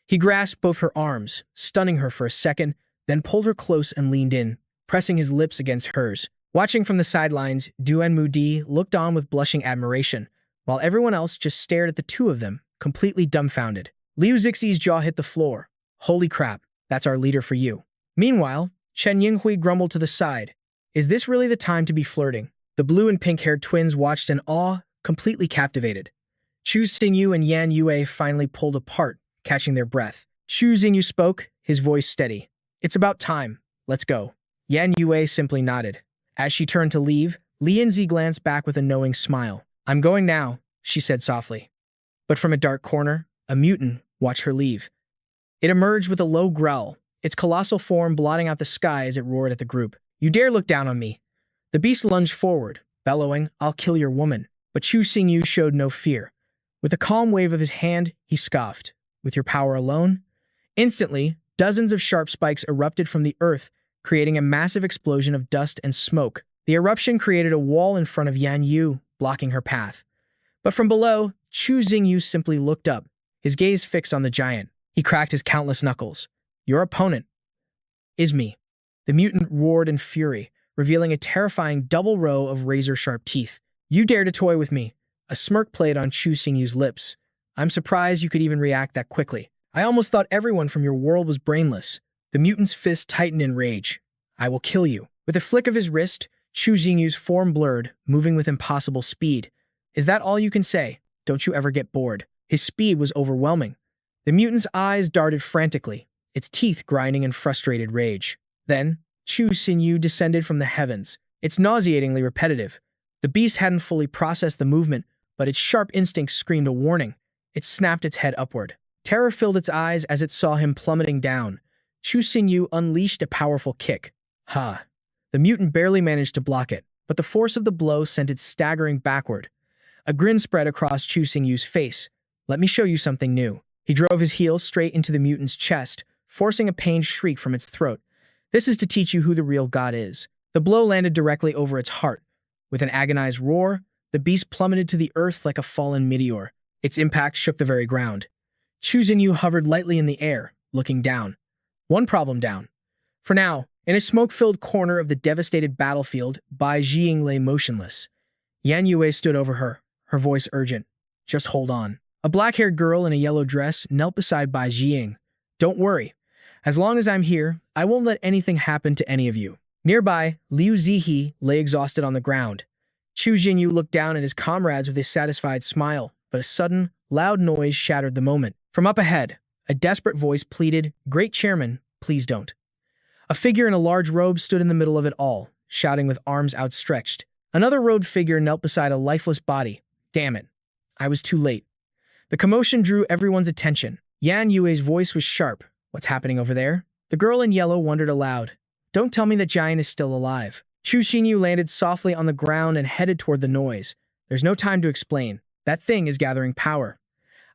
He grasped both her arms, stunning her for a second, then pulled her close and leaned in, pressing his lips against hers. Watching from the sidelines, Duan Mudi looked on with blushing admiration, while everyone else just stared at the two of them, completely dumbfounded. Liu Zixi's jaw hit the floor. Holy crap, that's our leader for you. Meanwhile, Chen Yinghui grumbled to the side. Is this really the time to be flirting? The blue and pink-haired twins watched in awe, completely captivated. Chu Xingyu and Yan Yue finally pulled apart, catching their breath. Chu Xingyu spoke, his voice steady. It's about time. Let's go. Yan Yue simply nodded. As she turned to leave, Li Yanzi glanced back with a knowing smile. I'm going now, she said softly. But from a dark corner, a mutant watched her leave. It emerged with a low growl, its colossal form blotting out the sky as it roared at the group. You dare look down on me. The beast lunged forward, bellowing, I'll kill your woman. But Chu Xingyu showed no fear. With a calm wave of his hand, he scoffed. With your power alone? Instantly, dozens of sharp spikes erupted from the earth, creating a massive explosion of dust and smoke. The eruption created a wall in front of Yan Yu, blocking her path. But from below, Chu Xingyu simply looked up, his gaze fixed on the giant. He cracked his countless knuckles. Your opponent is me. The mutant roared in fury, revealing a terrifying double row of razor-sharp teeth. You dare to toy with me. A smirk played on Chu Xingyu's lips. I'm surprised you could even react that quickly. I almost thought everyone from your world was brainless. The mutant's fist tightened in rage. I will kill you. With a flick of his wrist, Chu Xingyu's form blurred, moving with impossible speed. Is that all you can say? Don't you ever get bored? His speed was overwhelming. The mutant's eyes darted frantically, its teeth grinding in frustrated rage. Then, Chu Xingyu descended from the heavens. It's nauseatingly repetitive. The beast hadn't fully processed the movement, but its sharp instincts screamed a warning. It snapped its head upward. Terror filled its eyes as it saw him plummeting down. Chu Xingyu unleashed a powerful kick. Ha! The mutant barely managed to block it, but the force of the blow sent it staggering backward. A grin spread across Chu Xingyu's face. Let me show you something new. He drove his heel straight into the mutant's chest, forcing a pained shriek from its throat. This is to teach you who the real god is. The blow landed directly over its heart. With an agonized roar, the beast plummeted to the earth like a fallen meteor. Its impact shook the very ground. Chu Xingyu hovered lightly in the air, looking down. One problem down. For now, in a smoke-filled corner of the devastated battlefield, Bai Jiying lay motionless. Yan Yue stood over her, her voice urgent. Just hold on. A black-haired girl in a yellow dress knelt beside Bai Jiying. Don't worry. As long as I'm here, I won't let anything happen to any of you. Nearby, Liu Zihi lay exhausted on the ground. Chu Xingyu looked down at his comrades with a satisfied smile, but a sudden, loud noise shattered the moment. From up ahead, a desperate voice pleaded, Great Chairman, please don't. A figure in a large robe stood in the middle of it all, shouting with arms outstretched. Another robed figure knelt beside a lifeless body. Damn it. I was too late. The commotion drew everyone's attention. Yan Yue's voice was sharp. What's happening over there? The girl in yellow wondered aloud. Don't tell me that giant is still alive. Chu Xingyu landed softly on the ground and headed toward the noise. There's no time to explain. That thing is gathering power.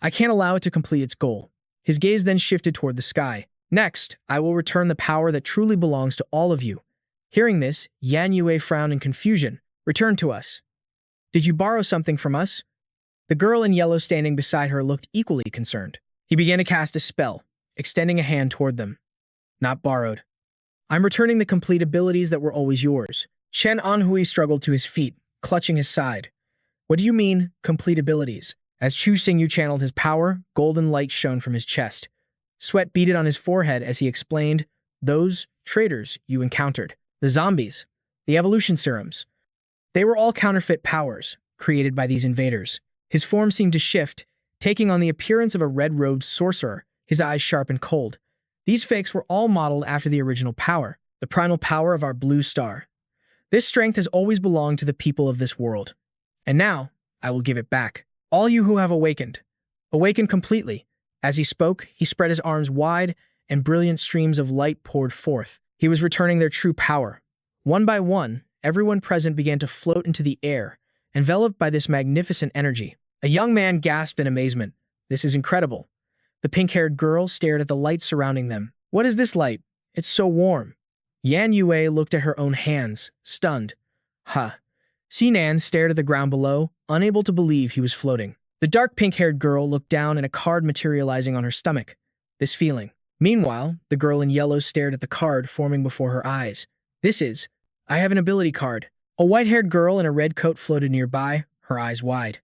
I can't allow it to complete its goal. His gaze then shifted toward the sky. Next, I will return the power that truly belongs to all of you. Hearing this, Yan Yue frowned in confusion. Return to us. Did you borrow something from us? The girl in yellow standing beside her looked equally concerned. He began to cast a spell, extending a hand toward them. Not borrowed. I'm returning the complete abilities that were always yours. Chen Anhui struggled to his feet, clutching his side. What do you mean, complete abilities? As Chu Xingyu channeled his power, golden light shone from his chest. Sweat beaded on his forehead as he explained, those traitors you encountered. The zombies. The evolution serums. They were all counterfeit powers, created by these invaders. His form seemed to shift, taking on the appearance of a red-robed sorcerer, his eyes sharp and cold. These fakes were all modeled after the original power, the primal power of our blue star. This strength has always belonged to the people of this world. And now, I will give it back. All you who have awakened, awaken completely. As he spoke, he spread his arms wide, and brilliant streams of light poured forth. He was returning their true power. One by one, everyone present began to float into the air, enveloped by this magnificent energy. A young man gasped in amazement. This is incredible. The pink-haired girl stared at the light surrounding them. What is this light? It's so warm. Yan Yue looked at her own hands, stunned. Huh. Sinan stared at the ground below, unable to believe he was floating. The dark pink-haired girl looked down at a card materializing on her stomach. This feeling. Meanwhile, the girl in yellow stared at the card forming before her eyes. I have an ability card. A white-haired girl in a red coat floated nearby, her eyes wide.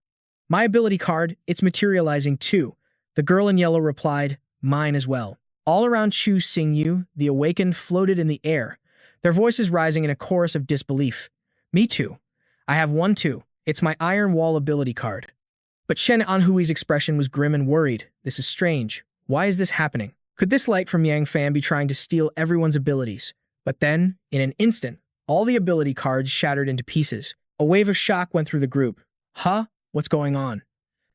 My ability card, it's materializing too. The girl in yellow replied, mine as well. All around Chu Xingyu, the awakened floated in the air, their voices rising in a chorus of disbelief. Me too. I have one too. It's my Iron Wall ability card. But Chen Anhui's expression was grim and worried. This is strange. Why is this happening? Could this light from Yang Fan be trying to steal everyone's abilities? But then, in an instant, all the ability cards shattered into pieces. A wave of shock went through the group. Huh? What's going on?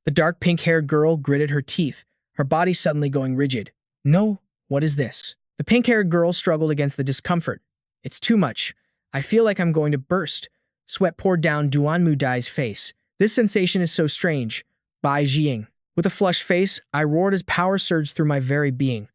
The dark pink-haired girl gritted her teeth, her body suddenly going rigid. No, what is this? The pink-haired girl struggled against the discomfort. It's too much. I feel like I'm going to burst. Sweat poured down Duan Mudai's face. This sensation is so strange. Bai Jing. With a flushed face, I roared as power surged through my very being.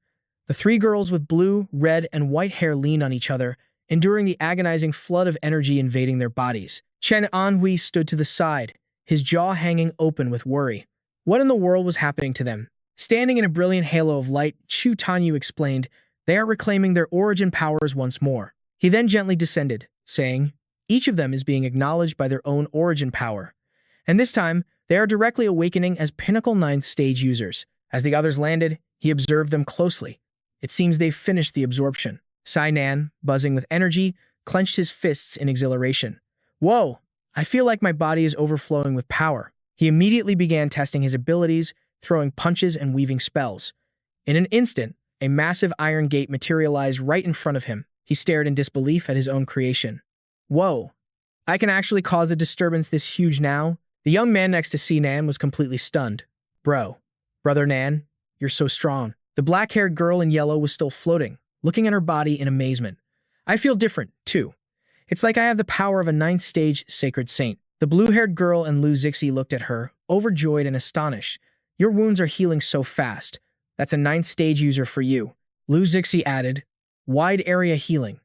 The three girls with blue, red, and white hair leaned on each other, enduring the agonizing flood of energy invading their bodies. Chen Anhui stood to the side, his jaw hanging open with worry. What in the world was happening to them? Standing in a brilliant halo of light, Chu Tanyu explained, they are reclaiming their origin powers once more. He then gently descended, saying, each of them is being acknowledged by their own origin power. And this time, they are directly awakening as Pinnacle 9th stage users. As the others landed, he observed them closely. It seems they've finished the absorption. Sinan, buzzing with energy, clenched his fists in exhilaration. Whoa! I feel like my body is overflowing with power. He immediately began testing his abilities, throwing punches and weaving spells. In an instant, a massive iron gate materialized right in front of him. He stared in disbelief at his own creation. Whoa! I can actually cause a disturbance this huge now? The young man next to Sinan was completely stunned. Brother Nan, you're so strong. The black-haired girl in yellow was still floating, looking at her body in amazement. I feel different, too. It's like I have the power of a 9th stage sacred saint. The blue-haired girl and Lu Zixi looked at her, overjoyed and astonished. Your wounds are healing so fast. That's a 9th stage user for you. Lu Zixi added, wide area healing.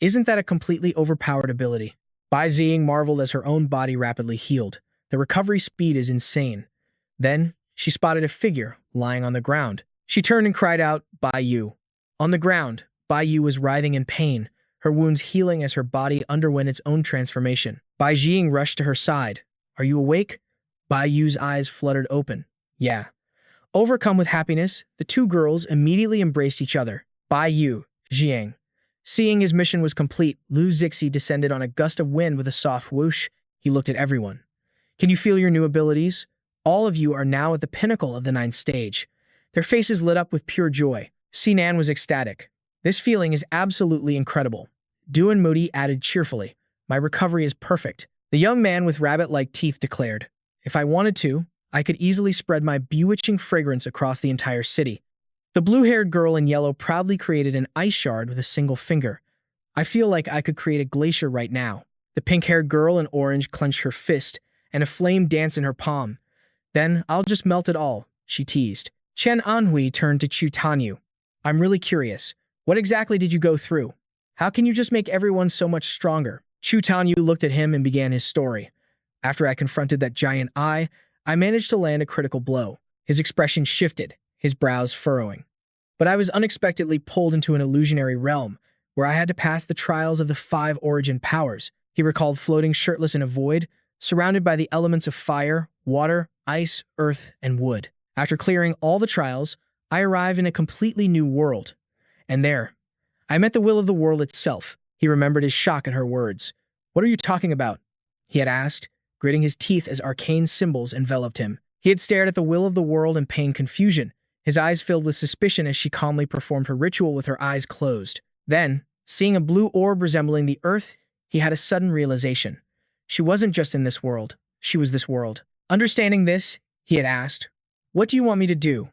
Isn't that a completely overpowered ability? Bai Ziying marveled as her own body rapidly healed. The recovery speed is insane. Then, she spotted a figure lying on the ground. She turned and cried out, Bai Yu. On the ground, Bai Yu was writhing in pain, her wounds healing as her body underwent its own transformation. Bai Jing rushed to her side. Are you awake? Bai Yu's eyes fluttered open. Yeah. Overcome with happiness, the two girls immediately embraced each other. Bai Yu, Jiang. Seeing his mission was complete, Lu Zixi descended on a gust of wind with a soft whoosh. He looked at everyone. Can you feel your new abilities? All of you are now at the pinnacle of the 9th stage. Their faces lit up with pure joy. Sinan was ecstatic. This feeling is absolutely incredible. Duan Moody added cheerfully. My recovery is perfect. The young man with rabbit-like teeth declared. If I wanted to, I could easily spread my bewitching fragrance across the entire city. The blue-haired girl in yellow proudly created an ice shard with a single finger. I feel like I could create a glacier right now. The pink-haired girl in orange clenched her fist, and a flame danced in her palm. Then I'll just melt it all, she teased. Chen Anhui turned to Chu Tanyu. I'm really curious. What exactly did you go through? How can you just make everyone so much stronger? Chu Tanyu looked at him and began his story. After I confronted that giant eye, I managed to land a critical blow. His expression shifted, his brows furrowing. But I was unexpectedly pulled into an illusionary realm, where I had to pass the trials of the 5 origin powers. He recalled floating shirtless in a void, surrounded by the elements of fire, water, ice, earth, and wood. After clearing all the trials, I arrived in a completely new world. And there, I met the will of the world itself. He remembered his shock at her words. What are you talking about? He had asked, gritting his teeth as arcane symbols enveloped him. He had stared at the will of the world in pained confusion, his eyes filled with suspicion as she calmly performed her ritual with her eyes closed. Then, seeing a blue orb resembling the earth, he had a sudden realization. She wasn't just in this world, she was this world. Understanding this, he had asked, "What do you want me to do?"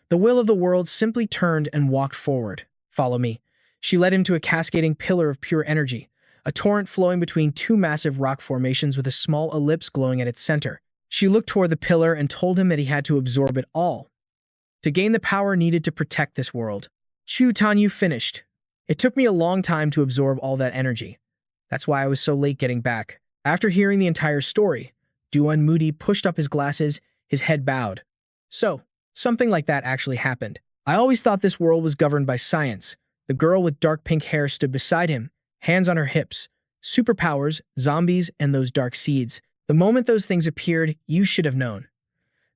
The will of the world simply turned and walked forward. "Follow me." She led him to a cascading pillar of pure energy, a torrent flowing between two massive rock formations with a small ellipse glowing at its center. She looked toward the pillar and told him that he had to absorb it all to gain the power needed to protect this world. Chu Tanyu finished. "It took me a long time to absorb all that energy. That's why I was so late getting back." After hearing the entire story, Duan Moody pushed up his glasses, his head bowed. "So, something like that actually happened. I always thought this world was governed by science." The girl with dark pink hair stood beside him, hands on her hips. "Superpowers, zombies, and those dark seeds. The moment those things appeared, you should have known.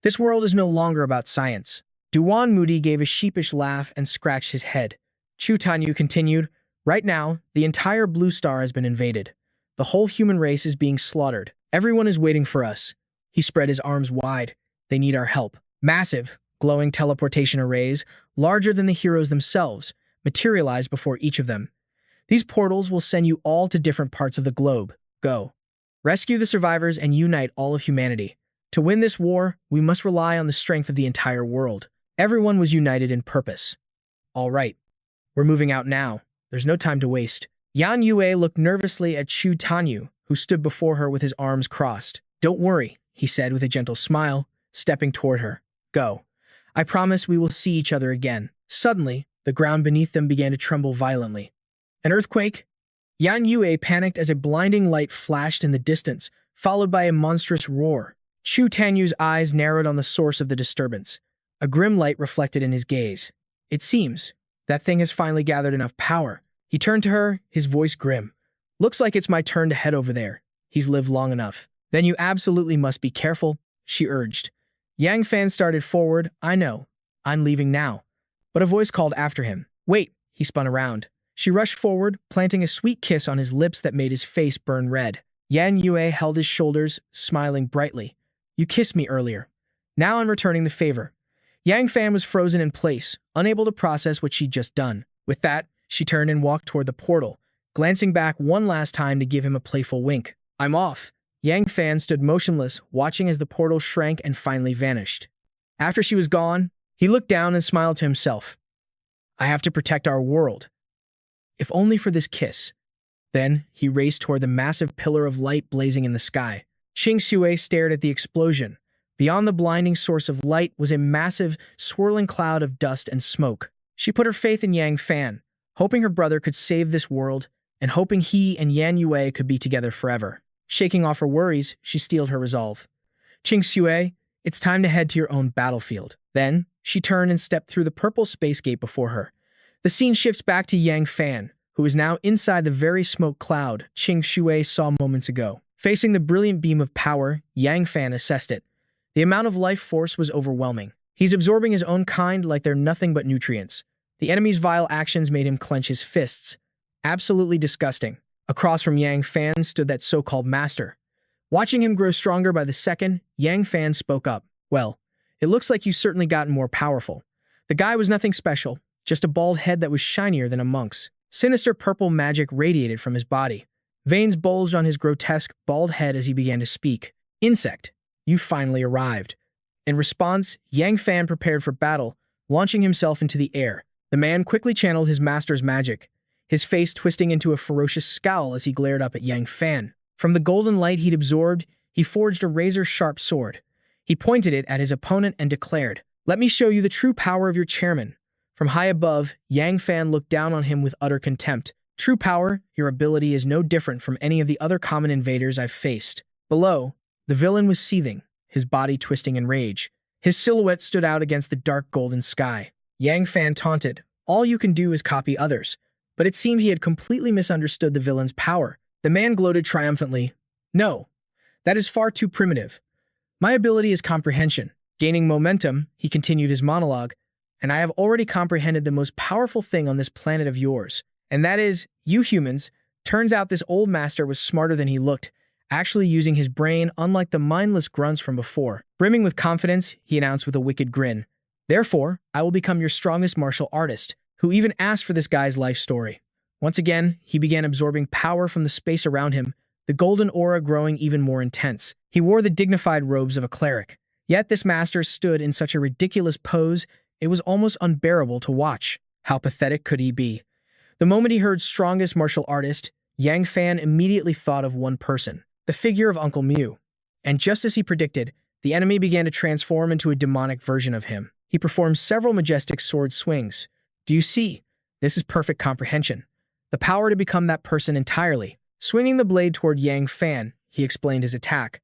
This world is no longer about science." Duan Moody gave a sheepish laugh and scratched his head. Chu Tanyu continued, "Right now, the entire blue star has been invaded. The whole human race is being slaughtered. Everyone is waiting for us." He spread his arms wide. "They need our help." Massive, glowing teleportation arrays, larger than the heroes themselves, materialized before each of them. "These portals will send you all to different parts of the globe. Go. Rescue the survivors and unite all of humanity. To win this war, we must rely on the strength of the entire world." Everyone was united in purpose. "All right. We're moving out now. There's no time to waste." Yan Yue looked nervously at Chu Tanyu, who stood before her with his arms crossed. "Don't worry," he said with a gentle smile, stepping toward her. "Go. I promise we will see each other again." Suddenly, the ground beneath them began to tremble violently. "An earthquake?" Yan Yue panicked as a blinding light flashed in the distance, followed by a monstrous roar. Chu Tanyu's eyes narrowed on the source of the disturbance. A grim light reflected in his gaze. "It seems that thing has finally gathered enough power." He turned to her, his voice grim. "Looks like it's my turn to head over there. He's lived long enough." "Then you absolutely must be careful," she urged. Yang Fan started forward. "I know. I'm leaving now." But a voice called after him. "Wait." He spun around. She rushed forward, planting a sweet kiss on his lips that made his face burn red. Yan Yue held his shoulders, smiling brightly. "You kissed me earlier. Now I'm returning the favor." Yang Fan was frozen in place, unable to process what she'd just done. With that, she turned and walked toward the portal, glancing back one last time to give him a playful wink. "I'm off." Yang Fan stood motionless, watching as the portal shrank and finally vanished. After she was gone, he looked down and smiled to himself. "I have to protect our world. If only for this kiss." Then, he raced toward the massive pillar of light blazing in the sky. Qing Xue stared at the explosion. Beyond the blinding source of light was a massive, swirling cloud of dust and smoke. She put her faith in Yang Fan, hoping her brother could save this world, and hoping he and Yan Yue could be together forever. Shaking off her worries, she steeled her resolve. "Qing Xue, it's time to head to your own battlefield." Then, she turned and stepped through the purple space gate before her. The scene shifts back to Yang Fan, who is now inside the very smoke cloud Qing Xue saw moments ago. Facing the brilliant beam of power, Yang Fan assessed it. The amount of life force was overwhelming. He's absorbing his own kind like they're nothing but nutrients. The enemy's vile actions made him clench his fists. Absolutely disgusting. Across from Yang Fan stood that so-called master. Watching him grow stronger by the second, Yang Fan spoke up. "Well, it looks like you've certainly gotten more powerful." The guy was nothing special, just a bald head that was shinier than a monk's. Sinister purple magic radiated from his body. Veins bulged on his grotesque, bald head as he began to speak. "Insect, you finally arrived." In response, Yang Fan prepared for battle, launching himself into the air. The man quickly channeled his master's magic, his face twisting into a ferocious scowl as he glared up at Yang Fan. From the golden light he'd absorbed, he forged a razor-sharp sword. He pointed it at his opponent and declared, "Let me show you the true power of your chairman." From high above, Yang Fan looked down on him with utter contempt. "True power, your ability is no different from any of the other common invaders I've faced." Below, the villain was seething, his body twisting in rage. His silhouette stood out against the dark golden sky. Yang Fan taunted, "All you can do is copy others." But it seemed he had completely misunderstood the villain's power. The man gloated triumphantly. "No, that is far too primitive. My ability is comprehension." Gaining momentum, he continued his monologue, "And I have already comprehended the most powerful thing on this planet of yours. And that is, you humans. Turns out this old master was smarter than he looked, actually using his brain unlike the mindless grunts from before." Brimming with confidence, he announced with a wicked grin, "Therefore, I will become your strongest martial artist." Who even asked for this guy's life story? Once again, he began absorbing power from the space around him, the golden aura growing even more intense. He wore the dignified robes of a cleric. Yet this master stood in such a ridiculous pose, it was almost unbearable to watch. How pathetic could he be? The moment he heard strongest martial artist, Yang Fan immediately thought of one person, the figure of Uncle Mew. And just as he predicted, the enemy began to transform into a demonic version of him. He performed several majestic sword swings. Do you see? This is perfect comprehension. The power to become that person entirely. Swinging the blade toward Yang Fan, he explained his attack.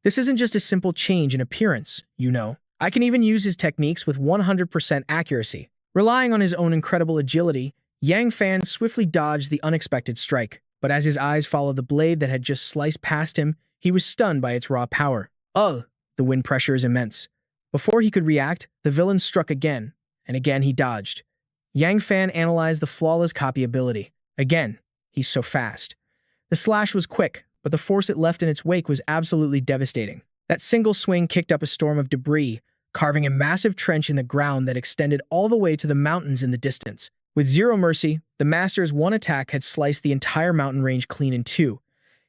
This isn't just a simple change in appearance, you know. I can even use his techniques with 100% accuracy. Relying on his own incredible agility, Yang Fan swiftly dodged the unexpected strike. But as his eyes followed the blade that had just sliced past him, he was stunned by its raw power. Ugh! The wind pressure is immense. Before he could react, the villain struck again, and again he dodged. Yang Fan analyzed the flawless copy ability. Again, he's so fast. The slash was quick, but the force it left in its wake was absolutely devastating. That single swing kicked up a storm of debris, carving a massive trench in the ground that extended all the way to the mountains in the distance. With zero mercy, the master's one attack had sliced the entire mountain range clean in two.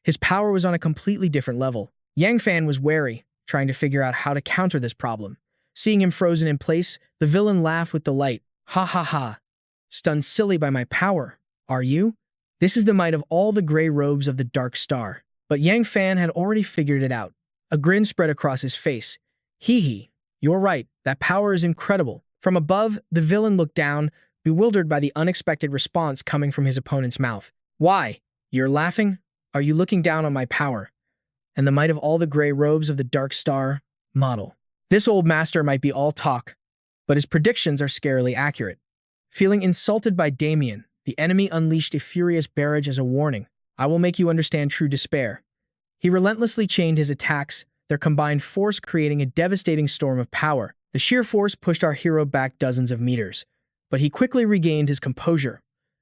His power was on a completely different level. Yang Fan was wary, trying to figure out how to counter this problem. Seeing him frozen in place, the villain laughed with delight. Ha ha ha. Stunned silly by my power, are you? This is the might of all the gray robes of the Dark Star. But Yang Fan had already figured it out. A grin spread across his face. Hee hee. You're right, that power is incredible. From above, the villain looked down, bewildered by the unexpected response coming from his opponent's mouth. Why? You're laughing? Are you looking down on my power? And the might of all the gray robes of the Dark Star model. This old master might be all talk, but his predictions are scarily accurate. Feeling insulted by Damien, the enemy unleashed a furious barrage as a warning. I will make you understand true despair. He relentlessly chained his attacks, their combined force creating a devastating storm of power. The sheer force pushed our hero back dozens of meters, but he quickly regained his composure,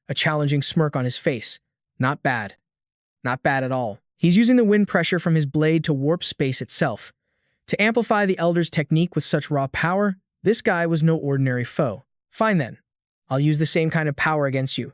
a challenging smirk on his face. Not bad. Not bad at all. He's using the wind pressure from his blade to warp space itself. To amplify the Elder's technique with such raw power, this guy was no ordinary foe. Fine then. I'll use the same kind of power against you.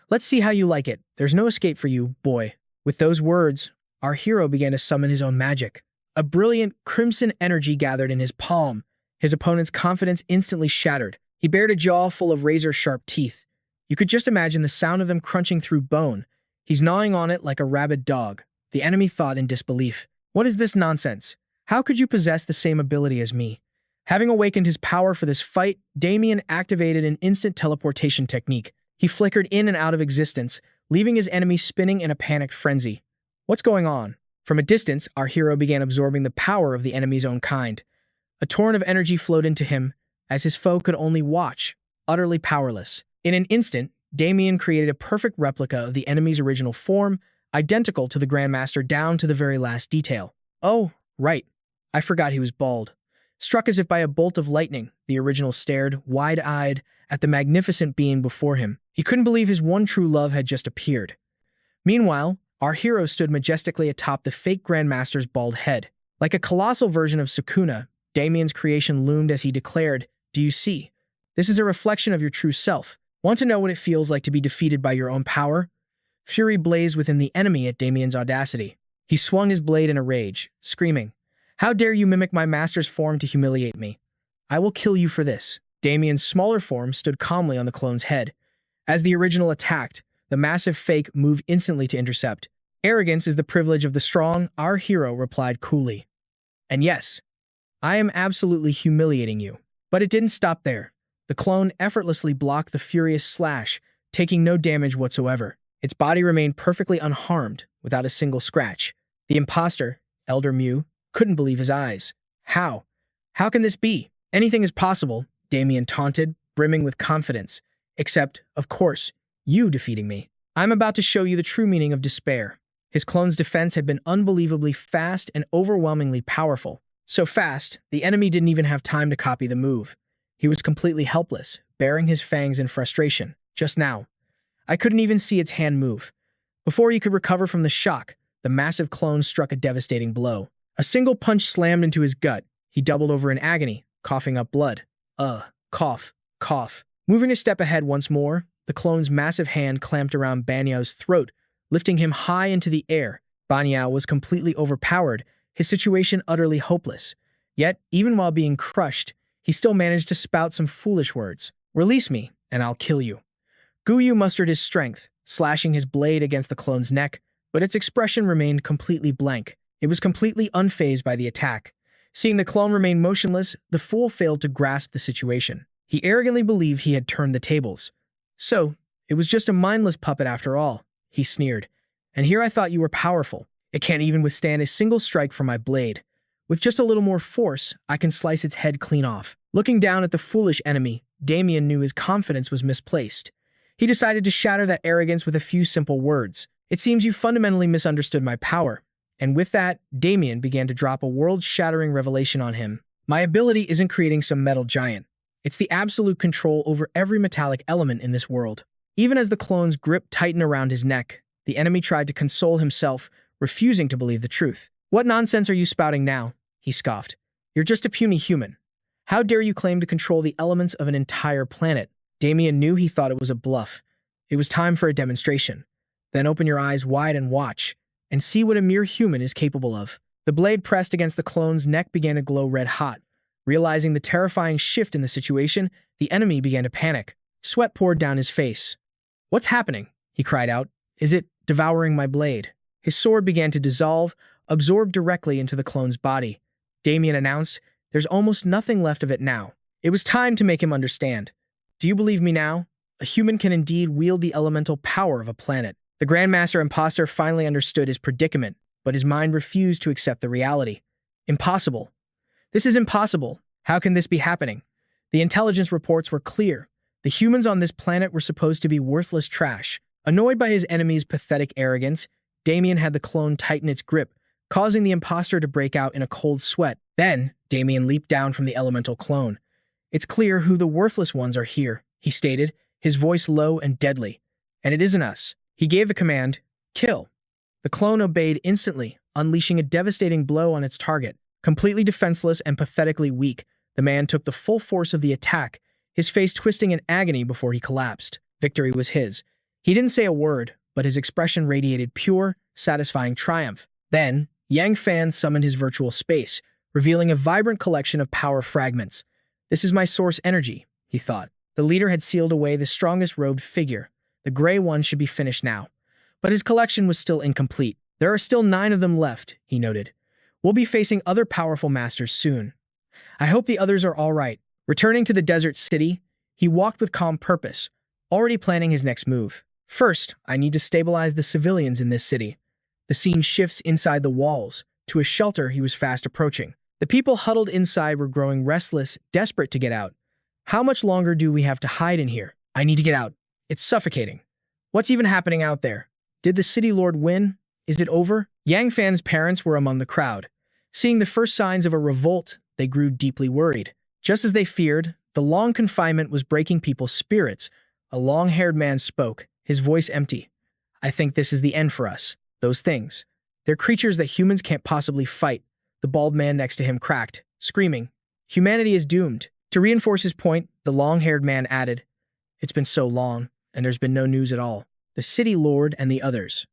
Let's see how you like it. There's no escape for you, boy. With those words, our hero began to summon his own magic. A brilliant crimson energy gathered in his palm. His opponent's confidence instantly shattered. He bared a jaw full of razor-sharp teeth. You could just imagine the sound of them crunching through bone. He's gnawing on it like a rabid dog. The enemy thought in disbelief. What is this nonsense? How could you possess the same ability as me? Having awakened his power for this fight, Damien activated an instant teleportation technique. He flickered in and out of existence, leaving his enemy spinning in a panicked frenzy. What's going on? From a distance, our hero began absorbing the power of the enemy's own kind. A torrent of energy flowed into him, as his foe could only watch, utterly powerless. In an instant, Damien created a perfect replica of the enemy's original form, identical to the Grandmaster down to the very last detail. Oh, right. I forgot he was bald. Struck as if by a bolt of lightning, the original stared, wide-eyed, at the magnificent being before him. He couldn't believe his one true love had just appeared. Meanwhile, our hero stood majestically atop the fake Grandmaster's bald head. Like a colossal version of Sukuna, Damien's creation loomed as he declared, "Do you see? This is a reflection of your true self. Want to know what it feels like to be defeated by your own power?" Fury blazed within the enemy at Damien's audacity. He swung his blade in a rage, screaming, "How dare you mimic my master's form to humiliate me? I will kill you for this." Damien's smaller form stood calmly on the clone's head. As the original attacked, the massive fake moved instantly to intercept. "Arrogance is the privilege of the strong," our hero replied coolly. "And yes, I am absolutely humiliating you." But it didn't stop there. The clone effortlessly blocked the furious slash, taking no damage whatsoever. Its body remained perfectly unharmed, without a single scratch. The imposter, Elder Mew, couldn't believe his eyes. How? How can this be? Anything is possible, Damien taunted, brimming with confidence. Except, of course, you defeating me. I'm about to show you the true meaning of despair. His clone's defense had been unbelievably fast and overwhelmingly powerful. So fast, the enemy didn't even have time to copy the move. He was completely helpless, baring his fangs in frustration. Just now, I couldn't even see its hand move. Before he could recover from the shock, the massive clone struck a devastating blow. A single punch slammed into his gut. He doubled over in agony, coughing up blood. Cough, cough. Moving a step ahead once more, The clone's massive hand clamped around Banyao's throat, lifting him high into the air. Banyao was completely overpowered, his situation utterly hopeless. Yet, even while being crushed, he still managed to spout some foolish words. "Release me, and I'll kill you." Guyu mustered his strength, slashing his blade against the clone's neck, but its expression remained completely blank. It was completely unfazed by the attack. Seeing the clone remain motionless, the fool failed to grasp the situation. He arrogantly believed he had turned the tables. "So, it was just a mindless puppet after all," he sneered. "And here I thought you were powerful. It can't even withstand a single strike from my blade. With just a little more force, I can slice its head clean off." Looking down at the foolish enemy, Damien knew his confidence was misplaced. He decided to shatter that arrogance with a few simple words. "It seems you fundamentally misunderstood my power." And with that, Damien began to drop a world-shattering revelation on him. "My ability isn't creating some metal giant. It's the absolute control over every metallic element in this world." Even as the clone's grip tightened around his neck, the enemy tried to console himself, refusing to believe the truth. "What nonsense are you spouting now?" he scoffed. "You're just a puny human. How dare you claim to control the elements of an entire planet?" Damien knew he thought it was a bluff. It was time for a demonstration. "Then open your eyes wide and watch, and see what a mere human is capable of." The blade pressed against the clone's neck began to glow red-hot. Realizing the terrifying shift in the situation, the enemy began to panic. Sweat poured down his face. "What's happening?" he cried out. "Is it devouring my blade?" His sword began to dissolve, absorbed directly into the clone's body. Damien announced, "There's almost nothing left of it now." It was time to make him understand. "Do you believe me now? A human can indeed wield the elemental power of a planet." The Grandmaster Imposter finally understood his predicament, but his mind refused to accept the reality. "Impossible. This is impossible. How can this be happening?" The intelligence reports were clear. The humans on this planet were supposed to be worthless trash. Annoyed by his enemy's pathetic arrogance, Damien had the clone tighten its grip, causing the imposter to break out in a cold sweat. Then, Damien leaped down from the elemental clone. "It's clear who the worthless ones are here," he stated, his voice low and deadly. "And it isn't us." He gave the command, "Kill." The clone obeyed instantly, unleashing a devastating blow on its target. Completely defenseless and pathetically weak, the man took the full force of the attack, his face twisting in agony before he collapsed. Victory was his. He didn't say a word, but his expression radiated pure, satisfying triumph. Then, Yang Fan summoned his virtual space, revealing a vibrant collection of power fragments. "This is my source energy," he thought. The leader had sealed away the strongest robed figure. The gray one should be finished now. But his collection was still incomplete. "There are still 9 of them left," he noted. "We'll be facing other powerful masters soon. I hope the others are all right." Returning to the desert city, he walked with calm purpose, already planning his next move. "First, I need to stabilize the civilians in this city." The scene shifts inside the walls, to a shelter he was fast approaching. The people huddled inside were growing restless, desperate to get out. "How much longer do we have to hide in here? I need to get out. It's suffocating. What's even happening out there? Did the city lord win? Is it over?" Yang Fan's parents were among the crowd. Seeing the first signs of a revolt, they grew deeply worried. Just as they feared, the long confinement was breaking people's spirits. A long-haired man spoke, his voice empty. "I think this is the end for us. Those things. They're creatures that humans can't possibly fight." The bald man next to him cracked, screaming, "Humanity is doomed." To reinforce his point, the long-haired man added, "It's been so long, and there's been no news at all. The city lord and the others.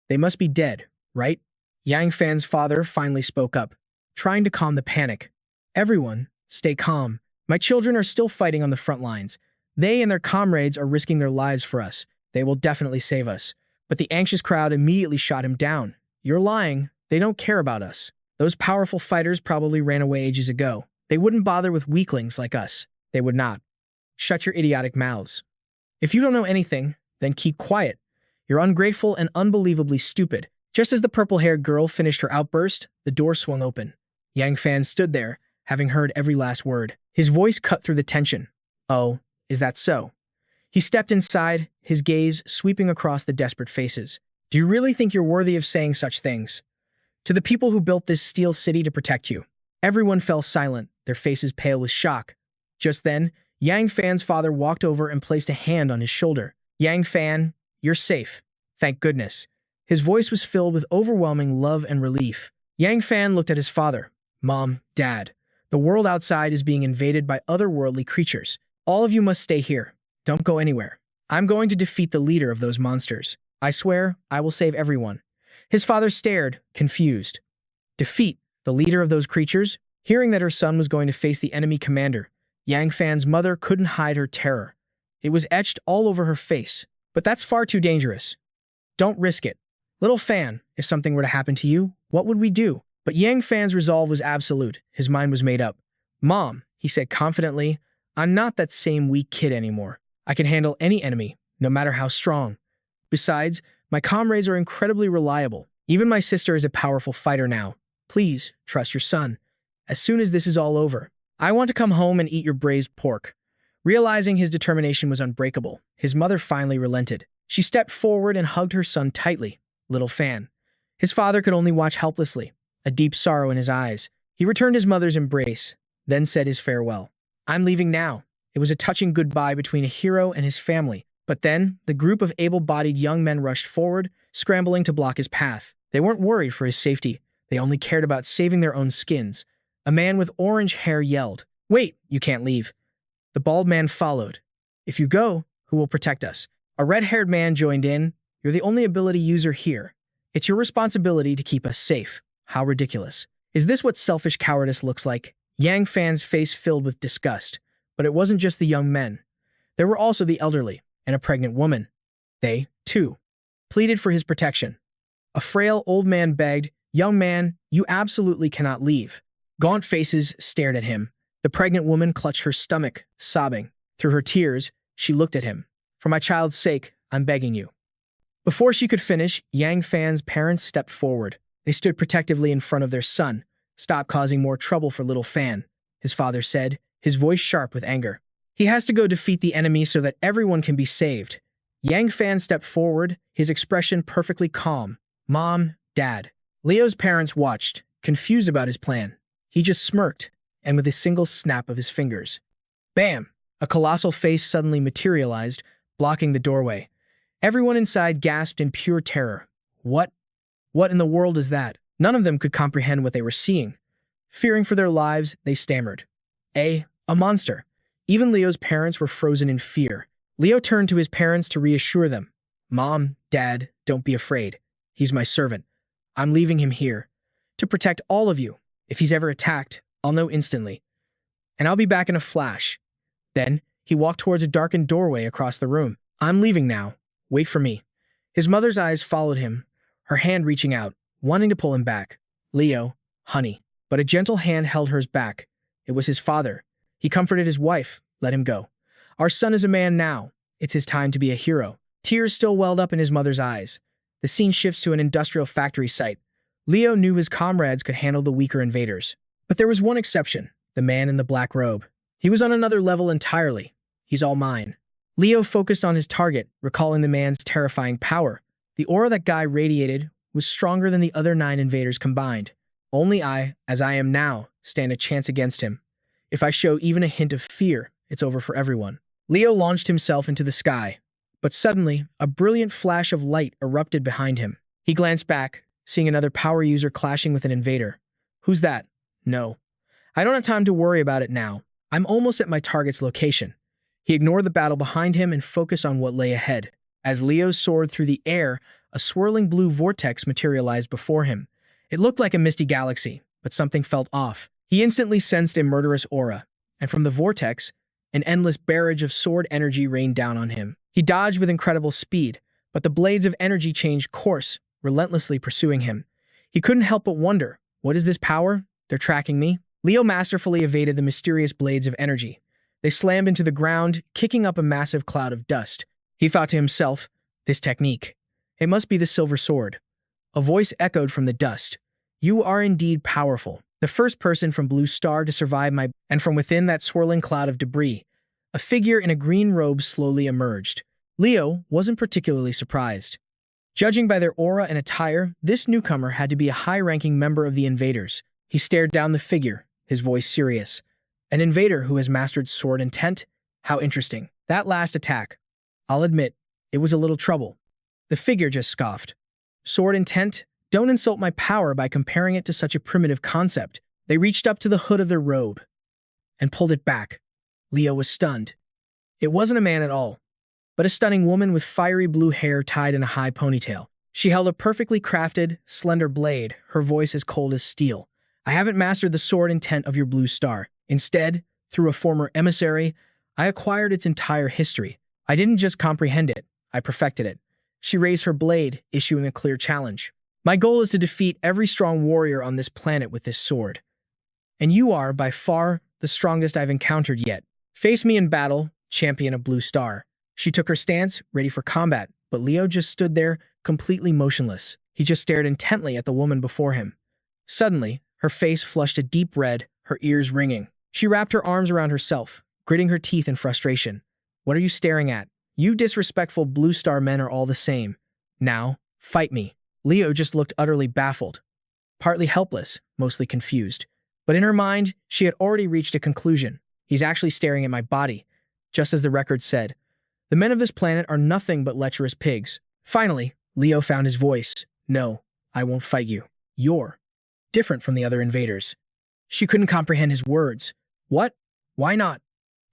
They must be dead, right?" Yang Fan's father finally spoke up, trying to calm the panic. "Everyone, stay calm. My children are still fighting on the front lines. They and their comrades are risking their lives for us. They will definitely save us." But the anxious crowd immediately shot him down. "You're lying. They don't care about us. Those powerful fighters probably ran away ages ago. They wouldn't bother with weaklings like us. They would not." "Shut your idiotic mouths. If you don't know anything, then keep quiet. You're ungrateful and unbelievably stupid." Just as the purple-haired girl finished her outburst, the door swung open. Yang Fan stood there, having heard every last word. His voice cut through the tension. "Oh, is that so?" He stepped inside, his gaze sweeping across the desperate faces. "Do you really think you're worthy of saying such things? To the people who built this steel city to protect you." Everyone fell silent, their faces pale with shock. Just then, Yang Fan's father walked over and placed a hand on his shoulder. "Yang Fan, you're safe. Thank goodness." His voice was filled with overwhelming love and relief. Yang Fan looked at his father. "Mom, Dad, the world outside is being invaded by otherworldly creatures. All of you must stay here. Don't go anywhere. I'm going to defeat the leader of those monsters. I swear, I will save everyone. His father stared, confused. Defeat the leader of those creatures? Hearing that her son was going to face the enemy commander, Yang Fan's mother couldn't hide her terror. It was etched all over her face. But that's far too dangerous. Don't risk it. Little Fan, if something were to happen to you, what would we do? But Yang Fan's resolve was absolute. His mind was made up. Mom, he said confidently, I'm not that same weak kid anymore. I can handle any enemy, no matter how strong. Besides, my comrades are incredibly reliable. Even my sister is a powerful fighter now. Please, trust your son. As soon as this is all over, I want to come home and eat your braised pork. Realizing his determination was unbreakable, his mother finally relented. She stepped forward and hugged her son tightly. Little Fan. His father could only watch helplessly, a deep sorrow in his eyes. He returned his mother's embrace, then said his farewell. I'm leaving now. It was a touching goodbye between a hero and his family. But then, the group of able-bodied young men rushed forward, scrambling to block his path. They weren't worried for his safety. They only cared about saving their own skins. A man with orange hair yelled, "Wait, you can't leave." The bald man followed. "If you go, who will protect us?" A red-haired man joined in. "You're the only ability user here. It's your responsibility to keep us safe." How ridiculous. Is this what selfish cowardice looks like? Yang Fan's face filled with disgust. But it wasn't just the young men. There were also the elderly and a pregnant woman. They, too, pleaded for his protection. A frail old man begged, "Young man, you absolutely cannot leave." Gaunt faces stared at him. The pregnant woman clutched her stomach, sobbing. Through her tears, she looked at him. "For my child's sake, I'm begging you." Before she could finish, Yang Fan's parents stepped forward. They stood protectively in front of their son. "Stop causing more trouble for Little Fan," his father said, his voice sharp with anger. "He has to go defeat the enemy so that everyone can be saved." Yang Fan stepped forward, his expression perfectly calm. "Mom, Dad." Leo's parents watched, confused about his plan. He just smirked, and with a single snap of his fingers, bam! A colossal face suddenly materialized, blocking the doorway. Everyone inside gasped in pure terror. What? What in the world is that? None of them could comprehend what they were seeing. Fearing for their lives, they stammered. A monster. Even Leo's parents were frozen in fear. Leo turned to his parents to reassure them. "Mom, Dad, don't be afraid. He's my servant. I'm leaving him here to protect all of you. If he's ever attacked, I'll know instantly. And I'll be back in a flash." Then, he walked towards a darkened doorway across the room. "I'm leaving now. Wait for me." His mother's eyes followed him, her hand reaching out, wanting to pull him back. "Leo, honey." But a gentle hand held hers back. It was his father. He comforted his wife. "Let him go. Our son is a man now. It's his time to be a hero." Tears still welled up in his mother's eyes. The scene shifts to an industrial factory site. Leo knew his comrades could handle the weaker invaders. But there was one exception, the man in the black robe. He was on another level entirely. "He's all mine." Leo focused on his target, recalling the man's terrifying power. The aura that guy radiated was stronger than the other 9 invaders combined. Only I, as I am now, stand a chance against him. If I show even a hint of fear, it's over for everyone. Leo launched himself into the sky. But suddenly, a brilliant flash of light erupted behind him. He glanced back, seeing another power user clashing with an invader. "Who's that?" "No. I don't have time to worry about it now. I'm almost at my target's location." He ignored the battle behind him and focused on what lay ahead. As Leo soared through the air, a swirling blue vortex materialized before him. It looked like a misty galaxy, but something felt off. He instantly sensed a murderous aura, and from the vortex, an endless barrage of sword energy rained down on him. He dodged with incredible speed, but the blades of energy changed course, relentlessly pursuing him. He couldn't help but wonder, what is this power? They're tracking me? Leo masterfully evaded the mysterious blades of energy. They slammed into the ground, kicking up a massive cloud of dust. He thought to himself, this technique. It must be the silver sword. A voice echoed from the dust. "You are indeed powerful. The first person from Blue Star to survive my..." And from within that swirling cloud of debris, a figure in a green robe slowly emerged. Leo wasn't particularly surprised. Judging by their aura and attire, this newcomer had to be a high-ranking member of the invaders. He stared down the figure, his voice serious. "An invader who has mastered sword intent? How interesting. That last attack. I'll admit, it was a little trouble." The figure just scoffed. "Sword intent? Don't insult my power by comparing it to such a primitive concept." They reached up to the hood of their robe and pulled it back. Leo was stunned. It wasn't a man at all. but a stunning woman with fiery blue hair tied in a high ponytail. She held a perfectly crafted, slender blade, her voice as cold as steel. I haven't mastered the sword intent of your blue star. Instead, through a former emissary, I acquired its entire history. I didn't just comprehend it, I perfected it. She raised her blade, issuing a clear challenge. My goal is to defeat every strong warrior on this planet with this sword. And you are, by far, the strongest I've encountered yet. Face me in battle, champion of Blue Star. She took her stance, ready for combat, but Leo just stood there, completely motionless. He just stared intently at the woman before him. Suddenly, her face flushed a deep red, her ears ringing. She wrapped her arms around herself, gritting her teeth in frustration. What are you staring at? You disrespectful Blue Star men are all the same. Now, fight me. Leo just looked utterly baffled, partly helpless, mostly confused. But in her mind, she had already reached a conclusion. He's actually staring at my body, just as the record said. The men of this planet are nothing but lecherous pigs. Finally, Leo found his voice. No, I won't fight you. You're different from the other invaders. She couldn't comprehend his words. What? Why not?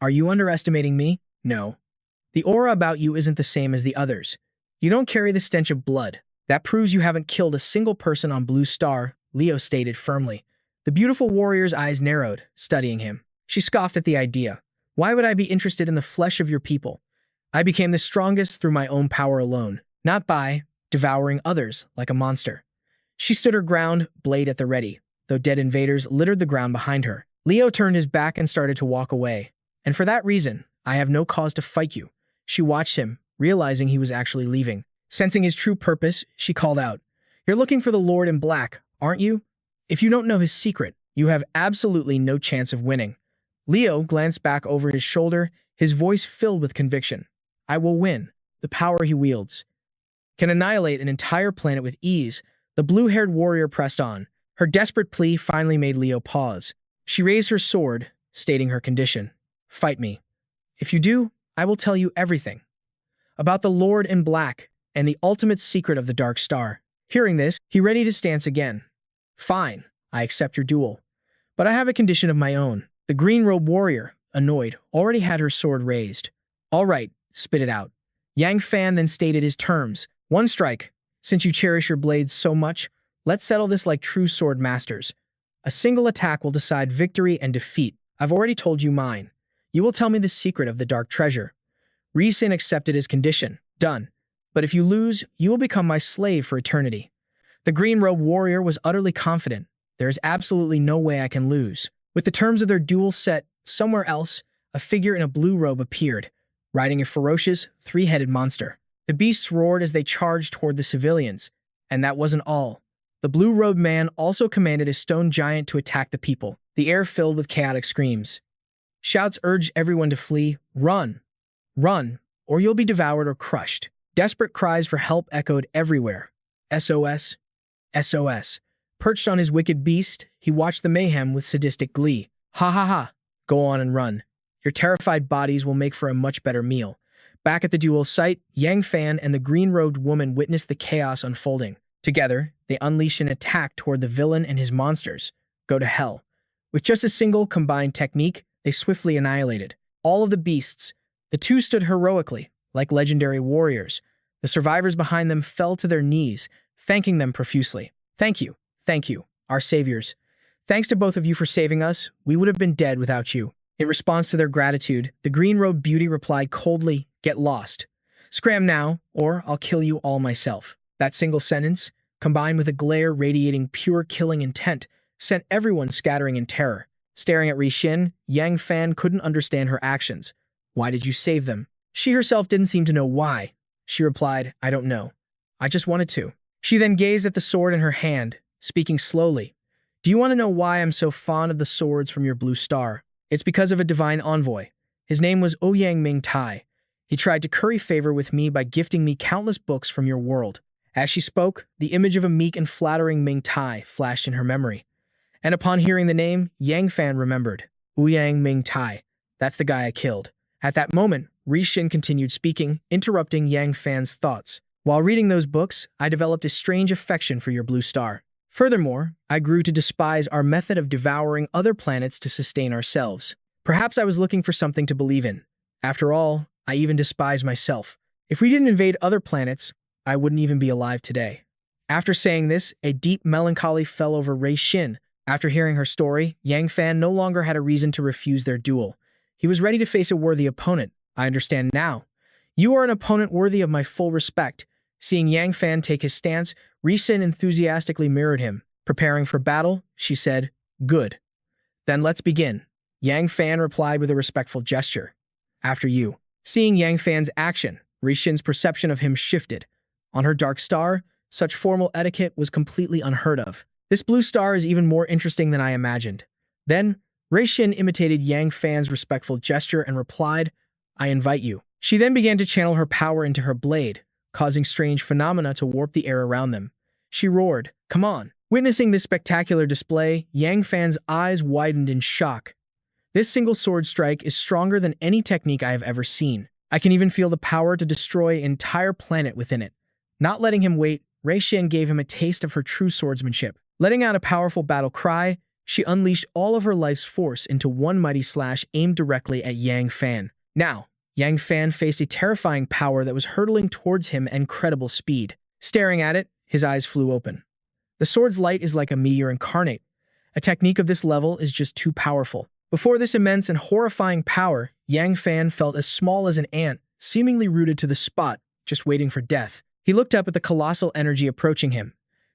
Are you underestimating me? No. The aura about you isn't the same as the others. You don't carry the stench of blood. That proves you haven't killed a single person on Blue Star, Leo stated firmly. The beautiful warrior's eyes narrowed, studying him. She scoffed at the idea. Why would I be interested in the flesh of your people? I became the strongest through my own power alone, not by devouring others like a monster. She stood her ground, blade at the ready, though dead invaders littered the ground behind her. Leo turned his back and started to walk away. And for that reason, I have no cause to fight you. She watched him, realizing he was actually leaving. Sensing his true purpose, she called out, You're looking for the Lord in Black, aren't you? If you don't know his secret, you have absolutely no chance of winning. Leo glanced back over his shoulder, his voice filled with conviction. I will win. The power he wields can annihilate an entire planet with ease. The blue-haired warrior pressed on. Her desperate plea finally made Leo pause. She raised her sword, stating her condition. Fight me. If you do, I will tell you everything about the Lord in Black and the ultimate secret of the Dark Star. Hearing this, he readied his stance again. Fine, I accept your duel. But I have a condition of my own. The green-robed warrior, annoyed, already had her sword raised. All right, spit it out. Yang Fan then stated his terms. One strike. Since you cherish your blades so much, let's settle this like true sword masters. A single attack will decide victory and defeat. I've already told you mine. You will tell me the secret of the dark treasure. Rhys-in accepted his condition. Done. But if you lose, you will become my slave for eternity. The green-robed warrior was utterly confident. There is absolutely no way I can lose. With the terms of their duel set, somewhere else, a figure in a blue robe appeared, riding a ferocious, three-headed monster. The beasts roared as they charged toward the civilians. And that wasn't all. The blue-robed man also commanded a stone giant to attack the people, the air filled with chaotic screams. Shouts urged everyone to flee. Run! Run, or you'll be devoured or crushed. Desperate cries for help echoed everywhere. SOS. SOS. Perched on his wicked beast, he watched the mayhem with sadistic glee. Ha ha ha. Go on and run. Your terrified bodies will make for a much better meal. Back at the duel site, Yang Fan and the green-robed woman witnessed the chaos unfolding. Together, they unleashed an attack toward the villain and his monsters. Go to hell. With just a single combined technique, they swiftly annihilated all of the beasts. The two stood heroically, like legendary warriors. The survivors behind them fell to their knees, thanking them profusely. Thank you, our saviors. Thanks to both of you for saving us. We would have been dead without you. In response to their gratitude, the green-robed beauty replied coldly, Get lost. Scram now, or I'll kill you all myself. That single sentence, combined with a glare radiating pure killing intent, sent everyone scattering in terror. Staring at Rhys-in, Yang Fan couldn't understand her actions. Why did you save them? She herself didn't seem to know why. She replied, I don't know. I just wanted to. She then gazed at the sword in her hand, speaking slowly. Do you want to know why I'm so fond of the swords from your blue star? It's because of a divine envoy. His name was Ouyang Ming Tai. He tried to curry favor with me by gifting me countless books from your world. As she spoke, the image of a meek and flattering Ming Tai flashed in her memory. And upon hearing the name, Yang Fan remembered. Ouyang Ming Tai. That's the guy I killed. At that moment, Rhys-in continued speaking, interrupting Yang Fan's thoughts. While reading those books, I developed a strange affection for your blue star. Furthermore, I grew to despise our method of devouring other planets to sustain ourselves. Perhaps I was looking for something to believe in. After all, I even despise myself. If we didn't invade other planets, I wouldn't even be alive today. After saying this, a deep melancholy fell over Rei Xin. After hearing her story, Yang Fan no longer had a reason to refuse their duel. He was ready to face a worthy opponent. I understand now. You are an opponent worthy of my full respect. Seeing Yang Fan take his stance, Rei Xin enthusiastically mirrored him. Preparing for battle, she said, "Good. Then let's begin." Yang Fan replied with a respectful gesture. "After you." Seeing Yang Fan's action, Rei Xin's perception of him shifted. On her dark star, such formal etiquette was completely unheard of. This blue star is even more interesting than I imagined. Then, Rei Xin imitated Yang Fan's respectful gesture and replied, "I invite you." She then began to channel her power into her blade, causing strange phenomena to warp the air around them. She roared, "Come on." Witnessing this spectacular display, Yang Fan's eyes widened in shock. This single sword strike is stronger than any technique I have ever seen. I can even feel the power to destroy an entire planet within it. Not letting him wait, Rei Xin gave him a taste of her true swordsmanship. Letting out a powerful battle cry, she unleashed all of her life's force into one mighty slash aimed directly at Yang Fan. Now, Yang Fan faced a terrifying power that was hurtling towards him at incredible speed. Staring at it, his eyes flew open. The sword's light is like a meteor incarnate. A technique of this level is just too powerful. Before this immense and horrifying power, Yang Fan felt as small as an ant, seemingly rooted to the spot, just waiting for death. He looked up at the colossal energy approaching him.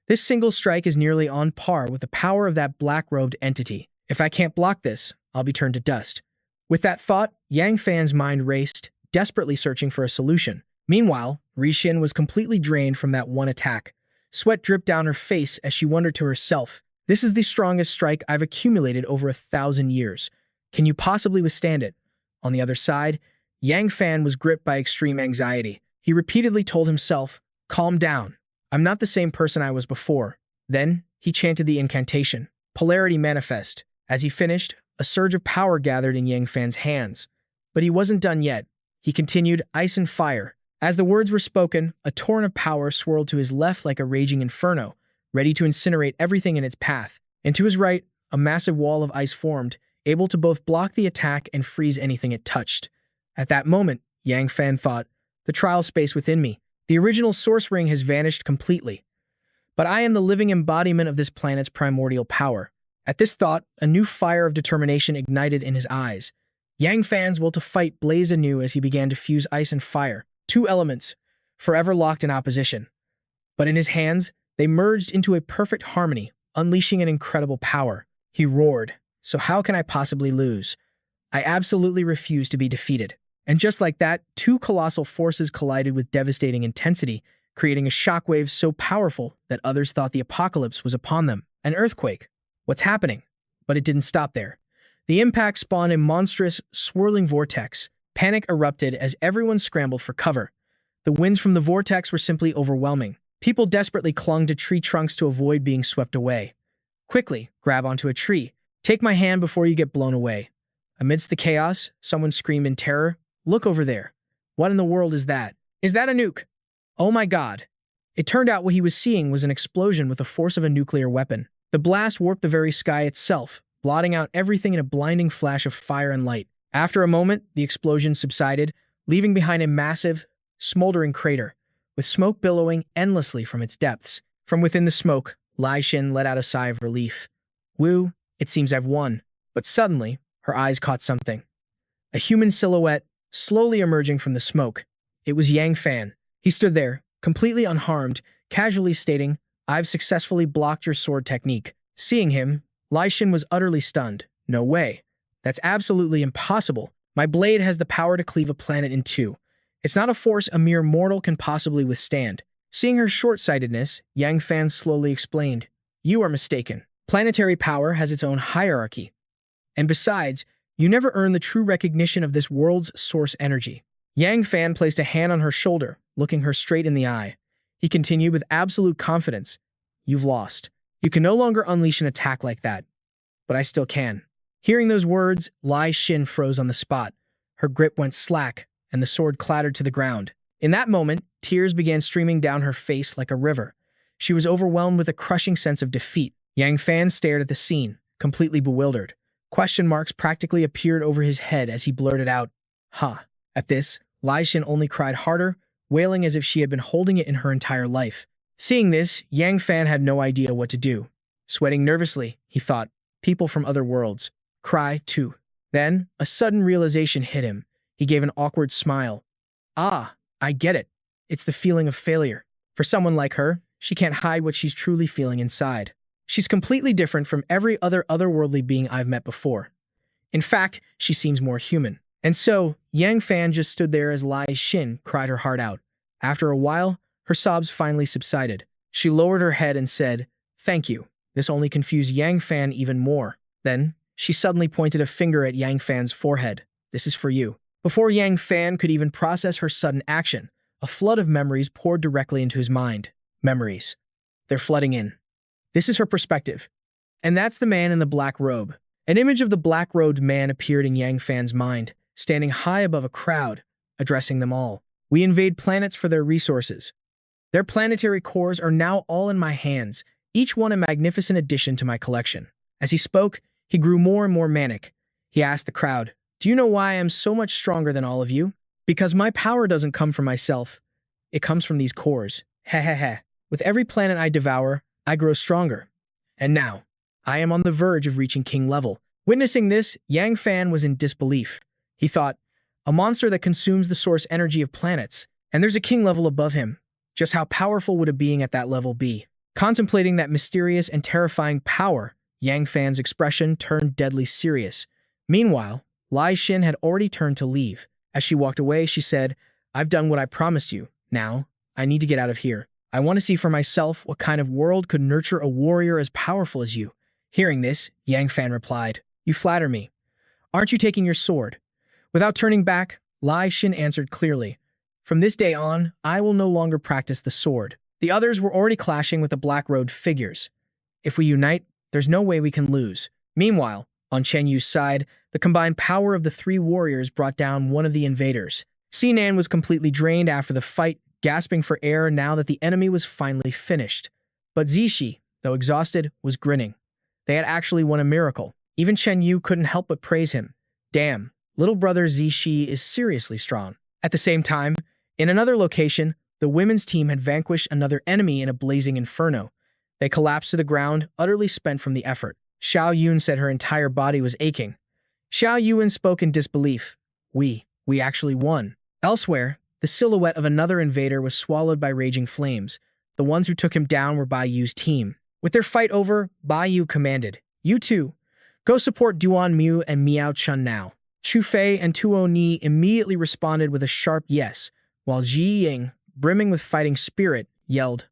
This single strike is nearly on par with the power of that black-robed entity. If I can't block this, I'll be turned to dust. With that thought, Yang Fan's mind raced, desperately searching for a solution. Meanwhile, Rei Xin was completely drained from that one attack. Sweat dripped down her face as she wondered to herself, "This is the strongest strike I've accumulated over 1,000 years. Can you possibly withstand it?" On the other side, Yang Fan was gripped by extreme anxiety. He repeatedly told himself, "Calm down. I'm not the same person I was before." Then, he chanted the incantation, "Polarity Manifest." As he finished, a surge of power gathered in Yang Fan's hands. But he wasn't done yet. He continued, "Ice and fire." As the words were spoken, a torrent of power swirled to his left like a raging inferno, ready to incinerate everything in its path. And to his right, a massive wall of ice formed, able to both block the attack and freeze anything it touched. At that moment, Yang Fan thought, "The trial space within me. The original source ring has vanished completely. But I am the living embodiment of this planet's primordial power." At this thought, a new fire of determination ignited in his eyes. Yang Fan's will to fight blazed anew as he began to fuse ice and fire, two elements, forever locked in opposition. But in his hands, they merged into a perfect harmony, unleashing an incredible power. He roared, "So how can I possibly lose? I absolutely refuse to be defeated." And just like that, two colossal forces collided with devastating intensity, creating a shockwave so powerful that others thought the apocalypse was upon them. An earthquake. What's happening? But it didn't stop there. The impact spawned a monstrous, swirling vortex. Panic erupted as everyone scrambled for cover. The winds from the vortex were simply overwhelming. People desperately clung to tree trunks to avoid being swept away. "Quickly, grab onto a tree. Take my hand before you get blown away." Amidst the chaos, someone screamed in terror, "Look over there. What in the world is that? Is that a nuke?" Oh my god. It turned out what he was seeing was an explosion with the force of a nuclear weapon. The blast warped the very sky itself, blotting out everything in a blinding flash of fire and light. After a moment, the explosion subsided, leaving behind a massive, smoldering crater, with smoke billowing endlessly from its depths. From within the smoke, Lai Xin let out a sigh of relief. "Woo, it seems I've won." But suddenly, her eyes caught something. A human silhouette, slowly emerging from the smoke. It was Yang Fan. He stood there, completely unharmed, casually stating, "I've successfully blocked your sword technique." Seeing him, Lai Xin was utterly stunned. "No way. That's absolutely impossible. My blade has the power to cleave a planet in two. It's not a force a mere mortal can possibly withstand." Seeing her short-sightedness, Yang Fan slowly explained, "You are mistaken. Planetary power has its own hierarchy. And besides, you never earn the true recognition of this world's source energy." Yang Fan placed a hand on her shoulder, looking her straight in the eye. He continued with absolute confidence, "You've lost. You can no longer unleash an attack like that. But I still can." Hearing those words, Lai Xin froze on the spot. Her grip went slack, and the sword clattered to the ground. In that moment, tears began streaming down her face like a river. She was overwhelmed with a crushing sense of defeat. Yang Fan stared at the scene, completely bewildered. Question marks practically appeared over his head as he blurted out, "Huh." At this, Lai Xin only cried harder, wailing as if she had been holding it in her entire life. Seeing this, Yang Fan had no idea what to do. Sweating nervously, he thought, people from other worlds. Cry, too. Then, a sudden realization hit him. He gave an awkward smile. Ah, I get it. It's the feeling of failure. For someone like her, she can't hide what she's truly feeling inside. She's completely different from every other otherworldly being I've met before. In fact, she seems more human. And so, Yang Fan just stood there as Lai Xin cried her heart out. After a while, her sobs finally subsided. She lowered her head and said, "Thank you." This only confused Yang Fan even more. Then, she suddenly pointed a finger at Yang Fan's forehead. "This is for you." Before Yang Fan could even process her sudden action, a flood of memories poured directly into his mind. Memories. They're flooding in. This is her perspective. And that's the man in the black robe. An image of the black-robed man appeared in Yang Fan's mind, standing high above a crowd, addressing them all. "We invade planets for their resources. Their planetary cores are now all in my hands, each one a magnificent addition to my collection." As he spoke, he grew more and more manic. He asked the crowd, "Do you know why I am so much stronger than all of you? Because my power doesn't come from myself. It comes from these cores. Heh heh heh. With every planet I devour, I grow stronger. And now, I am on the verge of reaching king level." Witnessing this, Yang Fan was in disbelief. He thought, a monster that consumes the source energy of planets, and there's a king level above him. Just how powerful would a being at that level be? Contemplating that mysterious and terrifying power, Yang Fan's expression turned deadly serious. Meanwhile, Lai Xin had already turned to leave. As she walked away, she said, "I've done what I promised you. Now, I need to get out of here. I want to see for myself what kind of world could nurture a warrior as powerful as you." Hearing this, Yang Fan replied, "You flatter me. Aren't you taking your sword?" Without turning back, Lai Xin answered clearly, "From this day on, I will no longer practice the sword." The others were already clashing with the black-robed figures. If we unite, there's no way we can lose. Meanwhile, on Chen Yu's side, the combined power of the three warriors brought down one of the invaders. Sinan was completely drained after the fight, gasping for air now that the enemy was finally finished. But Zishi, though exhausted, was grinning. They had actually won a miracle. Even Chen Yu couldn't help but praise him. Damn, little brother Zishi is seriously strong. At the same time, in another location, the women's team had vanquished another enemy in a blazing inferno. They collapsed to the ground, utterly spent from the effort. Xiao Yun said her entire body was aching. Xiao Yuan spoke in disbelief. We actually won." Elsewhere, the silhouette of another invader was swallowed by raging flames. The ones who took him down were Bai Yu's team. With their fight over, Bai Yu commanded, "You two, go support Duan Mu and Miao Chun now." Chu Fei and Tuo Ni immediately responded with a sharp yes, while Ji Ying, brimming with fighting spirit, yelled,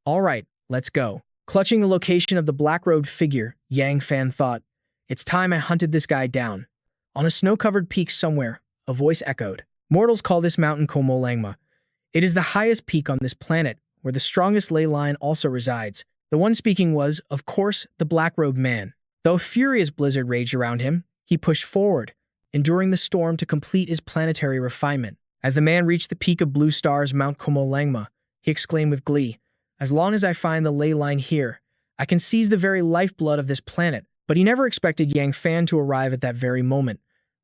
"All right, let's go." Clutching the location of the black-robed figure, Yang Fan thought, "It's time I hunted this guy down." On a snow-covered peak somewhere, a voice echoed. Mortals call this mountain Komolangma. It is the highest peak on this planet, where the strongest ley line also resides. The one speaking was, of course, the black-robed man. Though a furious blizzard raged around him, he pushed forward, enduring the storm to complete his planetary refinement. As the man reached the peak of blue stars, Mount Komolangma, he exclaimed with glee, "As long as I find the ley line here, I can seize the very lifeblood of this planet." But he never expected Yang Fan to arrive at that very moment.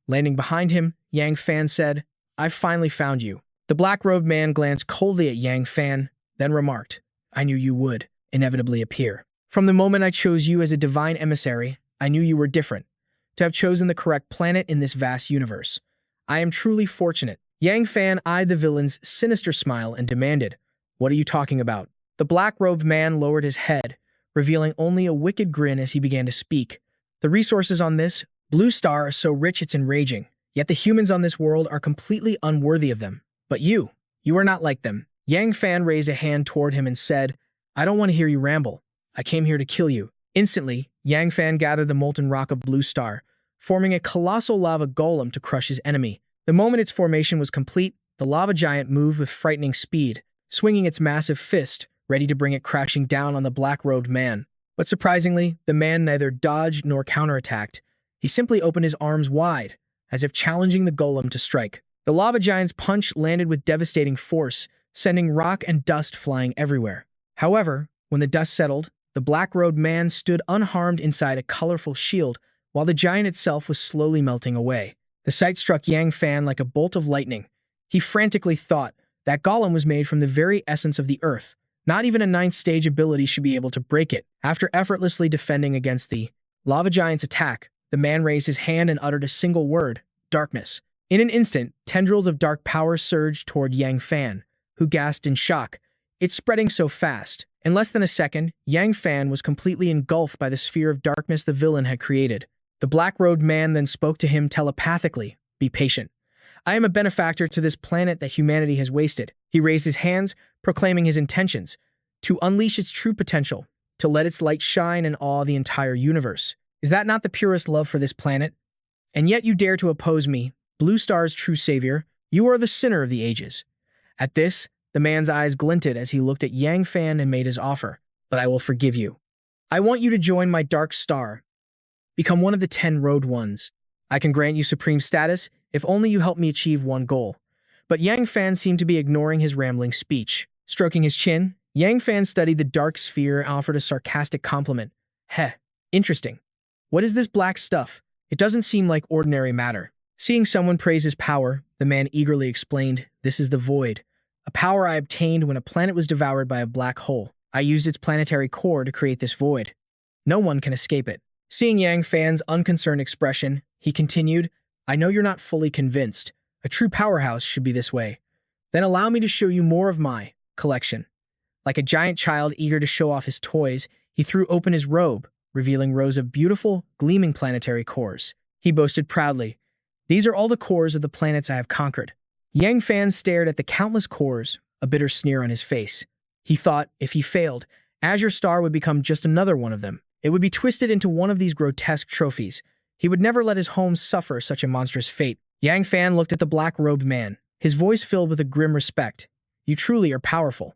Landing behind him, Yang Fan said, "I've finally found you." The black-robed man glanced coldly at Yang Fan, then remarked, "I knew you would inevitably appear. From the moment I chose you as a divine emissary, I knew you were different, to have chosen the correct planet in this vast universe. I am truly fortunate." Yang Fan eyed the villain's sinister smile and demanded, "What are you talking about?" The black-robed man lowered his head, revealing only a wicked grin as he began to speak. "The resources on this blue star are so rich it's enraging, yet the humans on this world are completely unworthy of them. But you are not like them." Yang Fan raised a hand toward him and said, "I don't want to hear you ramble. I came here to kill you." Instantly, Yang Fan gathered the molten rock of blue star, forming a colossal lava golem to crush his enemy. The moment its formation was complete, the lava giant moved with frightening speed, swinging its massive fist, ready to bring it crashing down on the black-robed man. But surprisingly, the man neither dodged nor counterattacked. He simply opened his arms wide, as if challenging the golem to strike. The lava giant's punch landed with devastating force, sending rock and dust flying everywhere. However, when the dust settled, the black-robed man stood unharmed inside a colorful shield, while the giant itself was slowly melting away. The sight struck Yang Fan like a bolt of lightning. He frantically thought that golem was made from the very essence of the earth. Not even a ninth stage ability should be able to break it. After effortlessly defending against the lava giant's attack, the man raised his hand and uttered a single word, darkness. In an instant, tendrils of dark power surged toward Yang Fan, who gasped in shock. It's spreading so fast. In less than a second, Yang Fan was completely engulfed by the sphere of darkness the villain had created. The black-robed man then spoke to him telepathically. Be patient. I am a benefactor to this planet that humanity has wasted. He raised his hands, proclaiming his intentions, to unleash its true potential, to let its light shine and awe the entire universe. Is that not the purest love for this planet? And yet you dare to oppose me, Blue Star's true savior. You are the sinner of the ages. At this, the man's eyes glinted as he looked at Yang Fan and made his offer. But I will forgive you. I want you to join my dark star. Become one of the 10 Road Ones. I can grant you supreme status if only you help me achieve one goal. But Yang Fan seemed to be ignoring his rambling speech. Stroking his chin, Yang Fan studied the dark sphere and offered a sarcastic compliment. Heh, interesting. What is this black stuff? It doesn't seem like ordinary matter. Seeing someone praise his power, the man eagerly explained, this is the Void, a power I obtained when a planet was devoured by a black hole. I used its planetary core to create this void. No one can escape it. Seeing Yang Fan's unconcerned expression, he continued, I know you're not fully convinced. A true powerhouse should be this way. Then allow me to show you more of my collection. Like a giant child eager to show off his toys, he threw open his robe, revealing rows of beautiful, gleaming planetary cores. He boasted proudly, these are all the cores of the planets I have conquered. Yang Fan stared at the countless cores, a bitter sneer on his face. He thought, if he failed, Azure Star would become just another one of them. It would be twisted into one of these grotesque trophies. He would never let his home suffer such a monstrous fate. Yang Fan looked at the black-robed man, his voice filled with a grim respect. You truly are powerful.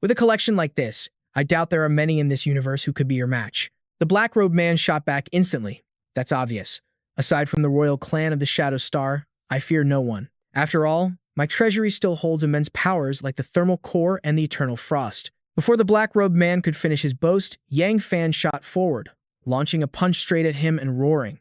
With a collection like this, I doubt there are many in this universe who could be your match. The black-robed man shot back instantly. That's obvious. Aside from the royal clan of the Shadow Star, I fear no one. After all, my treasury still holds immense powers like the thermal core and the eternal frost. Before the black-robed man could finish his boast, Yang Fan shot forward, launching a punch straight at him and roaring.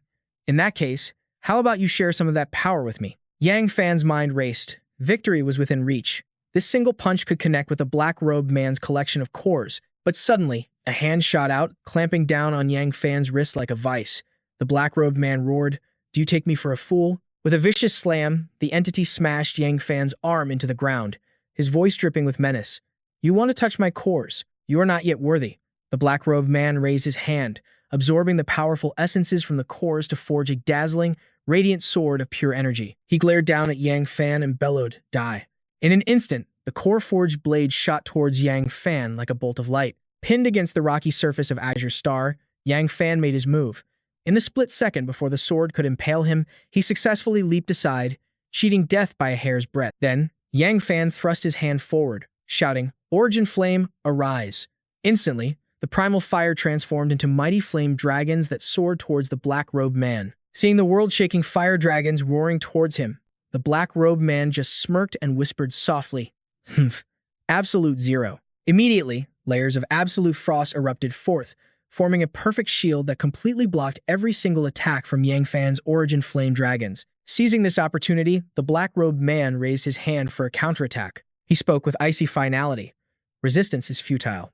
In that case, how about you share some of that power with me? Yang Fan's mind raced. Victory was within reach. This single punch could connect with the black-robed man's collection of cores, but suddenly, a hand shot out, clamping down on Yang Fan's wrist like a vice. The black-robed man roared, Do you take me for a fool? With a vicious slam, the entity smashed Yang Fan's arm into the ground, his voice dripping with menace. You want to touch my cores? You are not yet worthy. The black-robed man raised his hand, absorbing the powerful essences from the cores to forge a dazzling, radiant sword of pure energy. He glared down at Yang Fan and bellowed, Die. In an instant, the core-forged blade shot towards Yang Fan like a bolt of light. Pinned against the rocky surface of Azure Star, Yang Fan made his move. In the split second before the sword could impale him, he successfully leaped aside, cheating death by a hair's breadth. Then, Yang Fan thrust his hand forward, shouting, Origin Flame, arise. Instantly, the primal fire transformed into mighty flame dragons that soared towards the black-robed man. Seeing the world-shaking fire dragons roaring towards him, the black-robed man just smirked and whispered softly, Humph, Absolute Zero. Immediately, layers of absolute frost erupted forth, forming a perfect shield that completely blocked every single attack from Yang Fan's Origin Flame dragons. Seizing this opportunity, the black-robed man raised his hand for a counterattack. He spoke with icy finality. Resistance is futile.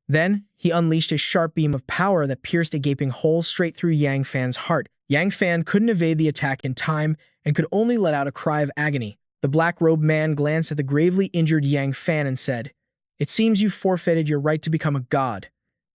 Then, he unleashed a sharp beam of power that pierced a gaping hole straight through Yang Fan's heart. Yang Fan couldn't evade the attack in time and could only let out a cry of agony. The black-robed man glanced at the gravely injured Yang Fan and said, It seems you forfeited your right to become a god.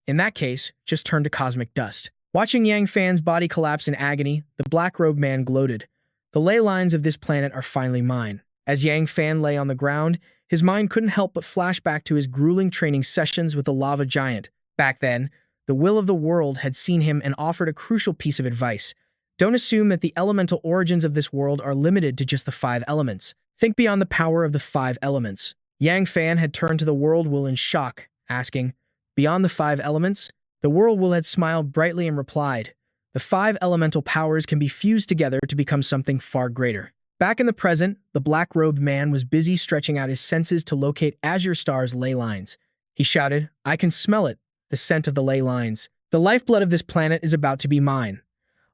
In that case, just turn to cosmic dust. Watching Yang Fan's body collapse in agony, the black-robed man gloated. The ley lines of this planet are finally mine. As Yang Fan lay on the ground, his mind couldn't help but flash back to his grueling training sessions with the lava giant. Back then, the will of the world had seen him and offered a crucial piece of advice. Don't assume that the elemental origins of this world are limited to just the 5 elements. Think beyond the power of the 5 elements. Yang Fan had turned to the world will in shock, asking, Beyond the 5 elements? The world will had smiled brightly and replied, The 5 elemental powers can be fused together to become something far greater. Back in the present, the black-robed man was busy stretching out his senses to locate Azure Star's ley lines. He shouted, I can smell it, the scent of the ley lines. The lifeblood of this planet is about to be mine.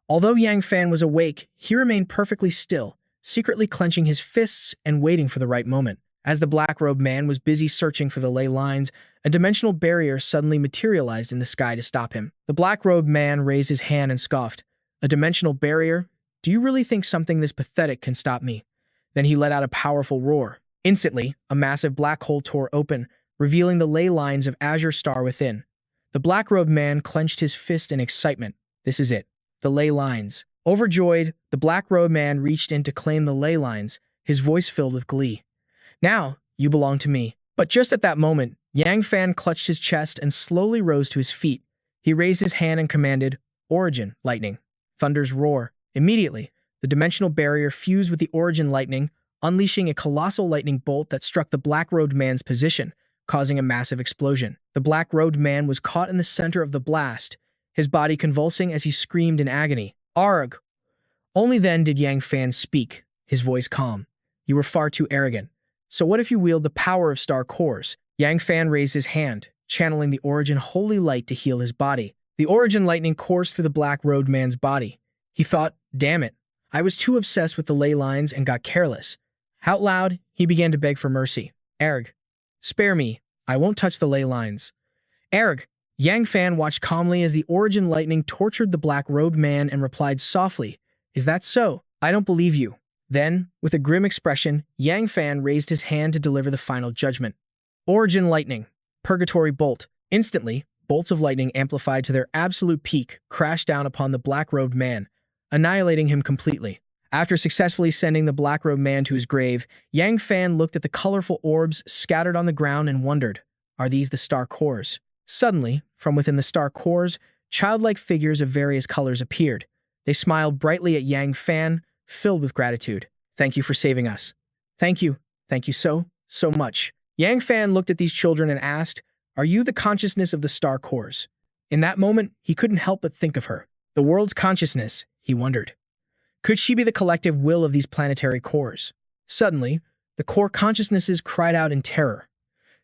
Although Yang Fan was awake, he remained perfectly still, secretly clenching his fists and waiting for the right moment. As the black-robed man was busy searching for the ley lines, a dimensional barrier suddenly materialized in the sky to stop him. The black-robed man raised his hand and scoffed. A dimensional barrier? Do you really think something this pathetic can stop me? Then he let out a powerful roar. Instantly, a massive black hole tore open, revealing the ley lines of Azure Star within. The black-robed man clenched his fist in excitement. This is it. The ley lines. Overjoyed, the black-robed man reached in to claim the ley lines, his voice filled with glee. Now, you belong to me. But just at that moment, Yang Fan clutched his chest and slowly rose to his feet. He raised his hand and commanded, Origin, lightning. Thunder's roar. Immediately, the dimensional barrier fused with the origin lightning, unleashing a colossal lightning bolt that struck the black-robed man's position, causing a massive explosion. The black-robed man was caught in the center of the blast, his body convulsing as he screamed in agony. Arg! Only then did Yang Fan speak, his voice calm. You were far too arrogant. So what if you wield the power of star cores? Yang Fan raised his hand, channeling the origin holy light to heal his body. The origin lightning coursed through the black-robed man's body. He thought, damn it, I was too obsessed with the ley lines and got careless. Out loud, he began to beg for mercy. Erg, spare me. I won't touch the ley lines. Erg! Yang Fan watched calmly as the origin lightning tortured the black-robed man and replied softly, Is that so? I don't believe you. Then, with a grim expression, Yang Fan raised his hand to deliver the final judgment. Origin lightning. Purgatory bolt. Instantly, bolts of lightning amplified to their absolute peak crashed down upon the black-robed man, annihilating him completely. After successfully sending the black-robed man to his grave, Yang Fan looked at the colorful orbs scattered on the ground and wondered, are these the star cores? Suddenly, from within the star cores, childlike figures of various colors appeared. They smiled brightly at Yang Fan, filled with gratitude. Thank you for saving us. Thank you. Thank you so much. Yang Fan looked at these children and asked, are you the consciousness of the star cores? In that moment, he couldn't help but think of her. The world's consciousness, he wondered. Could she be the collective will of these planetary cores? Suddenly, the core consciousnesses cried out in terror.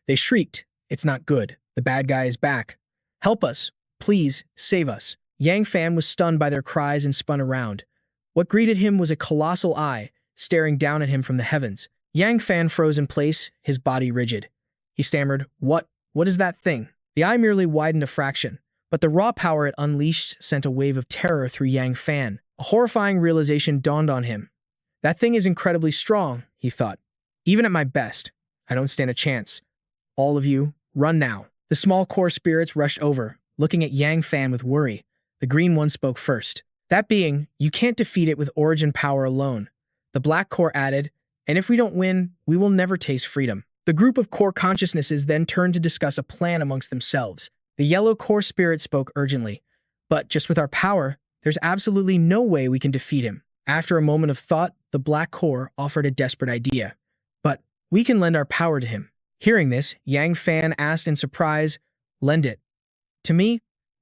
They shrieked, it's not good. The bad guy is back. Help us. Please, save us. Yang Fan was stunned by their cries and spun around. What greeted him was a colossal eye, staring down at him from the heavens. Yang Fan froze in place, his body rigid. He stammered, What is that thing? The eye merely widened a fraction, but the raw power it unleashed sent a wave of terror through Yang Fan. A horrifying realization dawned on him. That thing is incredibly strong, he thought. Even at my best, I don't stand a chance. All of you, run now. The small core spirits rushed over, looking at Yang Fan with worry. The green one spoke first. That being, you can't defeat it with origin power alone. The black core added, and if we don't win, we will never taste freedom. The group of core consciousnesses then turned to discuss a plan amongst themselves. The yellow core spirit spoke urgently. But just with our power, there's absolutely no way we can defeat him. After a moment of thought, the black core offered a desperate idea. But we can lend our power to him. Hearing this, Yang Fan asked in surprise, lend it. To me?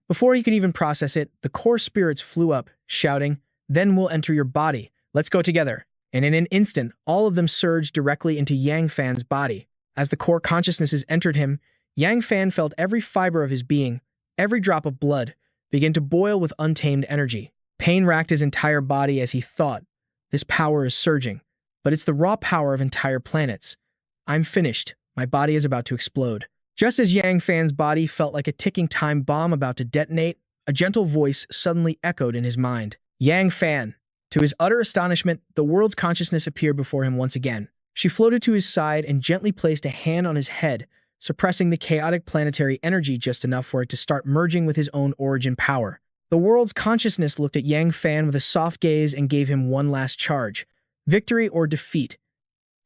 Before he could even process it, the core spirits flew up, shouting, then we'll enter your body. Let's go together. And in an instant, all of them surged directly into Yang Fan's body. As the core consciousnesses entered him, Yang Fan felt every fiber of his being, every drop of blood, begin to boil with untamed energy. Pain racked his entire body as he thought, this power is surging, but it's the raw power of entire planets. I'm finished. My body is about to explode. Just as Yang Fan's body felt like a ticking time bomb about to detonate, a gentle voice suddenly echoed in his mind. Yang Fan. To his utter astonishment, the world's consciousness appeared before him once again. She floated to his side and gently placed a hand on his head, suppressing the chaotic planetary energy just enough for it to start merging with his own origin power. The world's consciousness looked at Yang Fan with a soft gaze and gave him one last charge. Victory or defeat.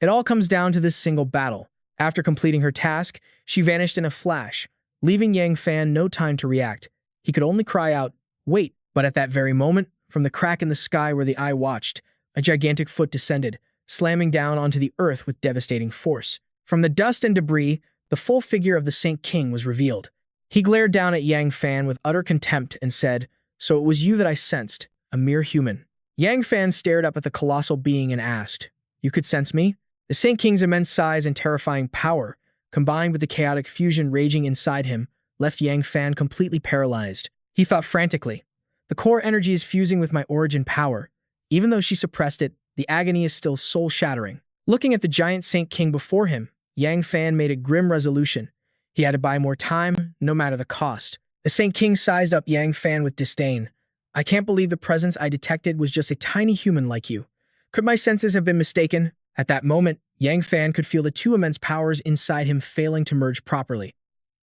It all comes down to this single battle. After completing her task, she vanished in a flash, leaving Yang Fan no time to react. He could only cry out, wait, but at that very moment, from the crack in the sky where the eye watched, a gigantic foot descended, slamming down onto the earth with devastating force. From the dust and debris, the full figure of the Saint King was revealed. He glared down at Yang Fan with utter contempt and said, so it was you that I sensed, a mere human. Yang Fan stared up at the colossal being and asked, you could sense me? The Saint King's immense size and terrifying power, combined with the chaotic fusion raging inside him, left Yang Fan completely paralyzed. He thought frantically, the core energy is fusing with my origin power. Even though she suppressed it, The agony is still soul-shattering. Looking at the giant Saint King before him, Yang Fan made a grim resolution. He had to buy more time, no matter the cost. The Saint King sized up Yang Fan with disdain. I can't believe the presence I detected was just a tiny human like you. Could my senses have been mistaken? At that moment, Yang Fan could feel the two immense powers inside him failing to merge properly.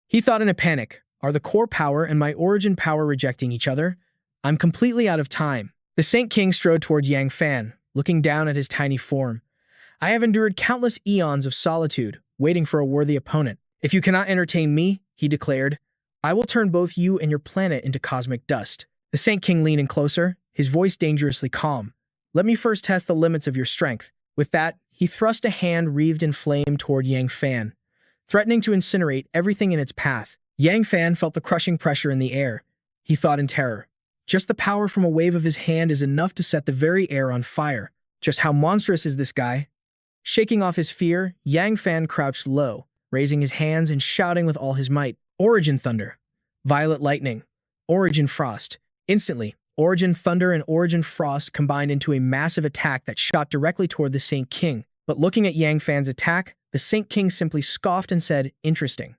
He thought in a panic, are the core power and my origin power rejecting each other? I'm completely out of time. The Saint King strode toward Yang Fan, looking down at his tiny form. I have endured countless eons of solitude, waiting for a worthy opponent. If you cannot entertain me, he declared, I will turn both you and your planet into cosmic dust. The Saint King leaned in closer, his voice dangerously calm. Let me first test the limits of your strength. With that, he thrust a hand wreathed in flame toward Yang Fan, threatening to incinerate everything in its path. Yang Fan felt the crushing pressure in the air. He thought in terror. Just the power from a wave of his hand is enough to set the very air on fire. Just how monstrous is this guy? Shaking off his fear, Yang Fan crouched low, raising his hands and shouting with all his might. Origin Thunder. Violet Lightning. Origin Frost. Instantly, Origin Thunder and Origin Frost combined into a massive attack that shot directly toward the Saint King. But looking at Yang Fan's attack, the Saint King simply scoffed and said, interesting.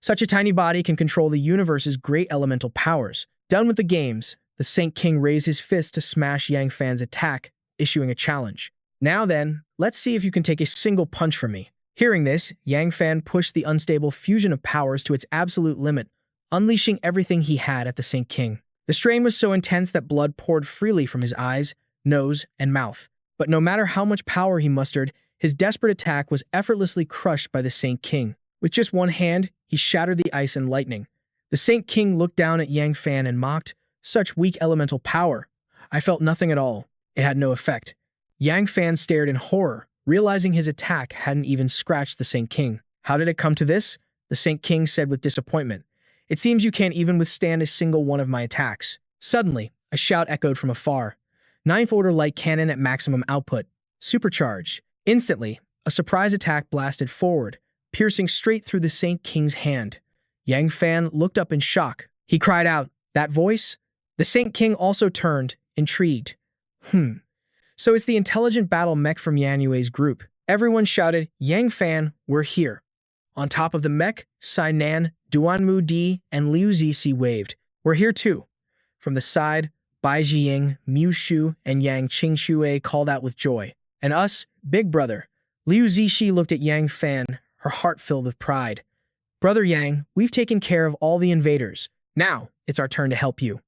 Such a tiny body can control the universe's great elemental powers. Done with the games, the Saint King raised his fist to smash Yang Fan's attack, issuing a challenge. Now then, let's see if you can take a single punch from me. Hearing this, Yang Fan pushed the unstable fusion of powers to its absolute limit, unleashing everything he had at the Saint King. The strain was so intense that blood poured freely from his eyes, nose, and mouth. But no matter how much power he mustered, his desperate attack was effortlessly crushed by the Saint King. With just one hand, he shattered the ice and lightning. The Saint King looked down at Yang Fan and mocked, such weak elemental power. I felt nothing at all. It had no effect. Yang Fan stared in horror, realizing his attack hadn't even scratched the Saint King. How did it come to this? The Saint King said with disappointment. It seems you can't even withstand a single one of my attacks. Suddenly, a shout echoed from afar. Ninth Order light cannon at maximum output. Supercharged. Instantly, a surprise attack blasted forward, piercing straight through the Saint King's hand. Yang Fan looked up in shock. He cried out, that voice? The Saint King also turned, intrigued. So it's the intelligent battle mech from Yan Yue's group. Everyone shouted, Yang Fan, we're here. On top of the mech, Sai Nan, Duanmu Di, and Liu Zixi waved. We're here too. From the side, Bai Jiying, Mu Shu, and Yang Qingxue called out with joy. And us, big brother. Liu Zixi looked at Yang Fan, her heart filled with pride. Brother Yang, we've taken care of all the invaders. Now, it's our turn to help you.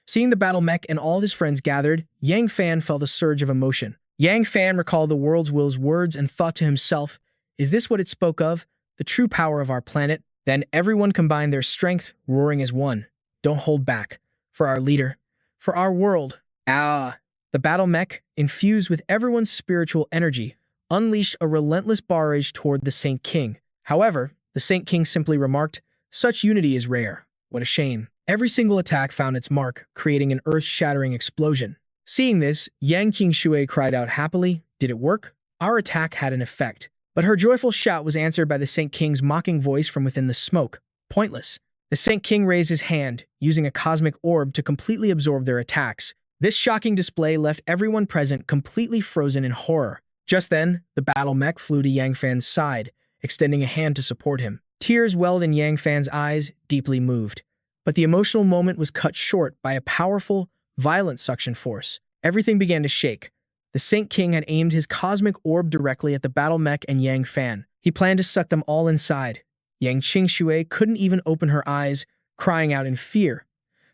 Seeing the battle mech and all his friends gathered, Yang Fan felt a surge of emotion. Yang Fan recalled the world's will's words and thought to himself, is this what it spoke of? The true power of our planet? Then everyone combined their strength, roaring as one. Don't hold back. For our leader. For our world. The battle mech, infused with everyone's spiritual energy, unleashed a relentless barrage toward the Saint King. However, the Saint King simply remarked, such unity is rare. What a shame. Every single attack found its mark, creating an earth-shattering explosion. Seeing this, Yang Qingxue cried out happily, did it work? Our attack had an effect. But her joyful shout was answered by the Saint King's mocking voice from within the smoke. Pointless. The Saint King raised his hand, using a cosmic orb to completely absorb their attacks. This shocking display left everyone present completely frozen in horror. Just then, the battle mech flew to Yang Fan's side, extending a hand to support him. Tears welled in Yang Fan's eyes, deeply moved. But the emotional moment was cut short by a powerful, violent suction force. Everything began to shake. The Saint King had aimed his cosmic orb directly at the battle mech and Yang Fan. He planned to suck them all inside. Yang Qingxue couldn't even open her eyes, crying out in fear.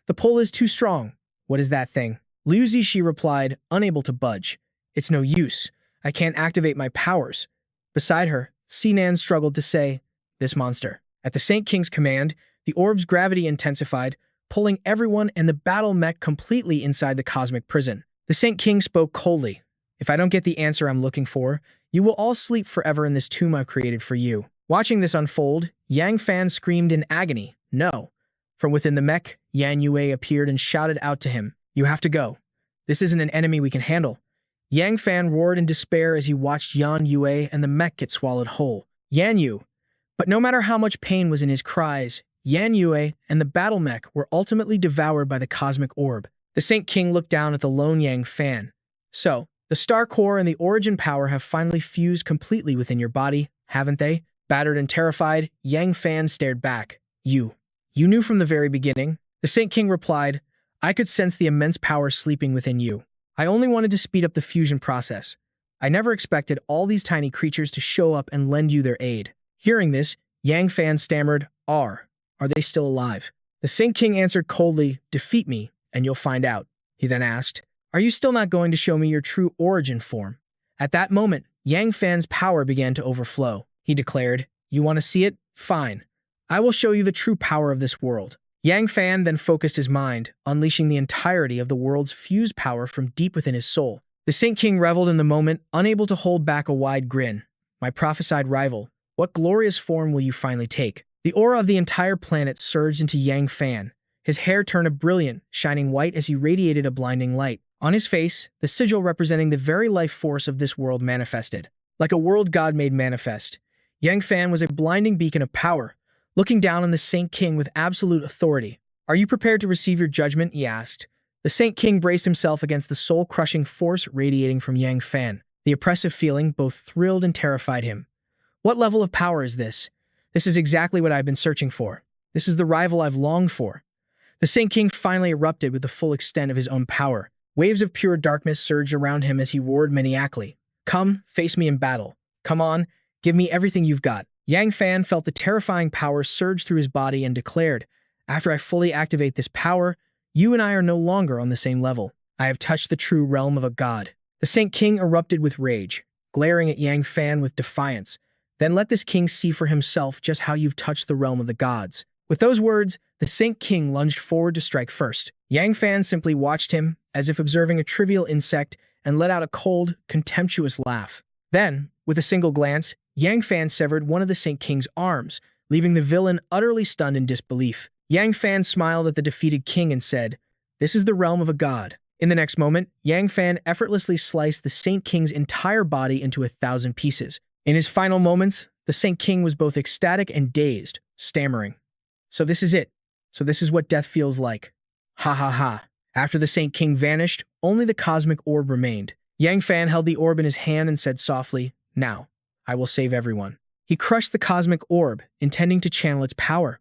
The pull is too strong. What is that thing? Liu Zixi replied, unable to budge. It's no use. I can't activate my powers. Beside her, Sinan struggled to say, this monster. At the Saint King's command, the orb's gravity intensified, pulling everyone and the battle mech completely inside the cosmic prison. The Saint King spoke coldly. If I don't get the answer I'm looking for, you will all sleep forever in this tomb I've created for you. Watching this unfold, Yang Fan screamed in agony, no. From within the mech, Yan Yue appeared and shouted out to him, you have to go. This isn't an enemy we can handle. Yang Fan roared in despair as he watched Yan Yue and the mech get swallowed whole. Yan Yu. But no matter how much pain was in his cries, Yan Yue and the battle mech were ultimately devoured by the cosmic orb. The Saint King looked down at the lone Yang Fan. So, The star core and the origin power have finally fused completely within your body, haven't they? Battered and terrified, Yang Fan stared back. You knew from the very beginning. The Saint King replied, I could sense the immense power sleeping within you. I only wanted to speed up the fusion process. I never expected all these tiny creatures to show up and lend you their aid. Hearing this, Yang Fan stammered, Are they still alive? The Saint King answered coldly, Defeat me, and you'll find out. He then asked, Are you still not going to show me your true origin form? At that moment, Yang Fan's power began to overflow. He declared, You want to see it? Fine. I will show you the true power of this world. Yang Fan then focused his mind, unleashing the entirety of the world's fused power from deep within his soul. The Saint King reveled in the moment, unable to hold back a wide grin. My prophesied rival, what glorious form will you finally take? The aura of the entire planet surged into Yang Fan. His hair turned a brilliant, shining white as he radiated a blinding light. On his face, the sigil representing the very life force of this world manifested. Like a world god made manifest, Yang Fan was a blinding beacon of power, looking down on the Saint King with absolute authority. Are you prepared to receive your judgment? He asked. The Saint King braced himself against the soul-crushing force radiating from Yang Fan. The oppressive feeling both thrilled and terrified him. What level of power is this? This is exactly what I've been searching for. This is the rival I've longed for. The Saint King finally erupted with the full extent of his own power. Waves of pure darkness surged around him as he roared maniacally. Come, face me in battle. Come on, give me everything you've got. Yang Fan felt the terrifying power surge through his body and declared, After I fully activate this power, you and I are no longer on the same level. I have touched the true realm of a god. The Saint King erupted with rage, glaring at Yang Fan with defiance. Then let this king see for himself just how you've touched the realm of the gods. With those words, the Saint King lunged forward to strike first. Yang Fan simply watched him, as if observing a trivial insect, and let out a cold, contemptuous laugh. Then, with a single glance, Yang Fan severed one of the Saint King's arms, leaving the villain utterly stunned in disbelief. Yang Fan smiled at the defeated king and said, This is the realm of a god. In the next moment, Yang Fan effortlessly sliced the Saint King's entire body into 1,000 pieces. In his final moments, the Saint King was both ecstatic and dazed, stammering. So this is it. So this is what death feels like. Ha ha ha. After the Saint King vanished, only the cosmic orb remained. Yang Fan held the orb in his hand and said softly, Now, I will save everyone. He crushed the cosmic orb, intending to channel its power.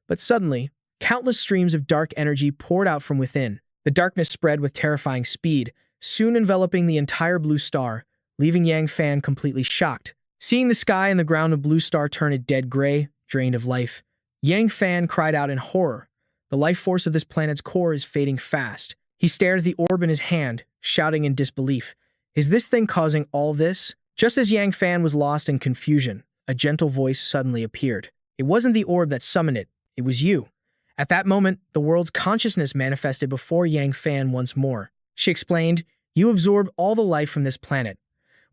But suddenly, countless streams of dark energy poured out from within. The darkness spread with terrifying speed, soon enveloping the entire blue star, leaving Yang Fan completely shocked. Seeing the sky and the ground of blue star turn a dead gray, drained of life, Yang Fan cried out in horror. The life force of this planet's core is fading fast. He stared at the orb in his hand, shouting in disbelief. Is this thing causing all this? Just as Yang Fan was lost in confusion, a gentle voice suddenly appeared. It wasn't the orb that summoned it, it was you. At that moment, the world's consciousness manifested before Yang Fan once more. She explained, You absorbed all the life from this planet.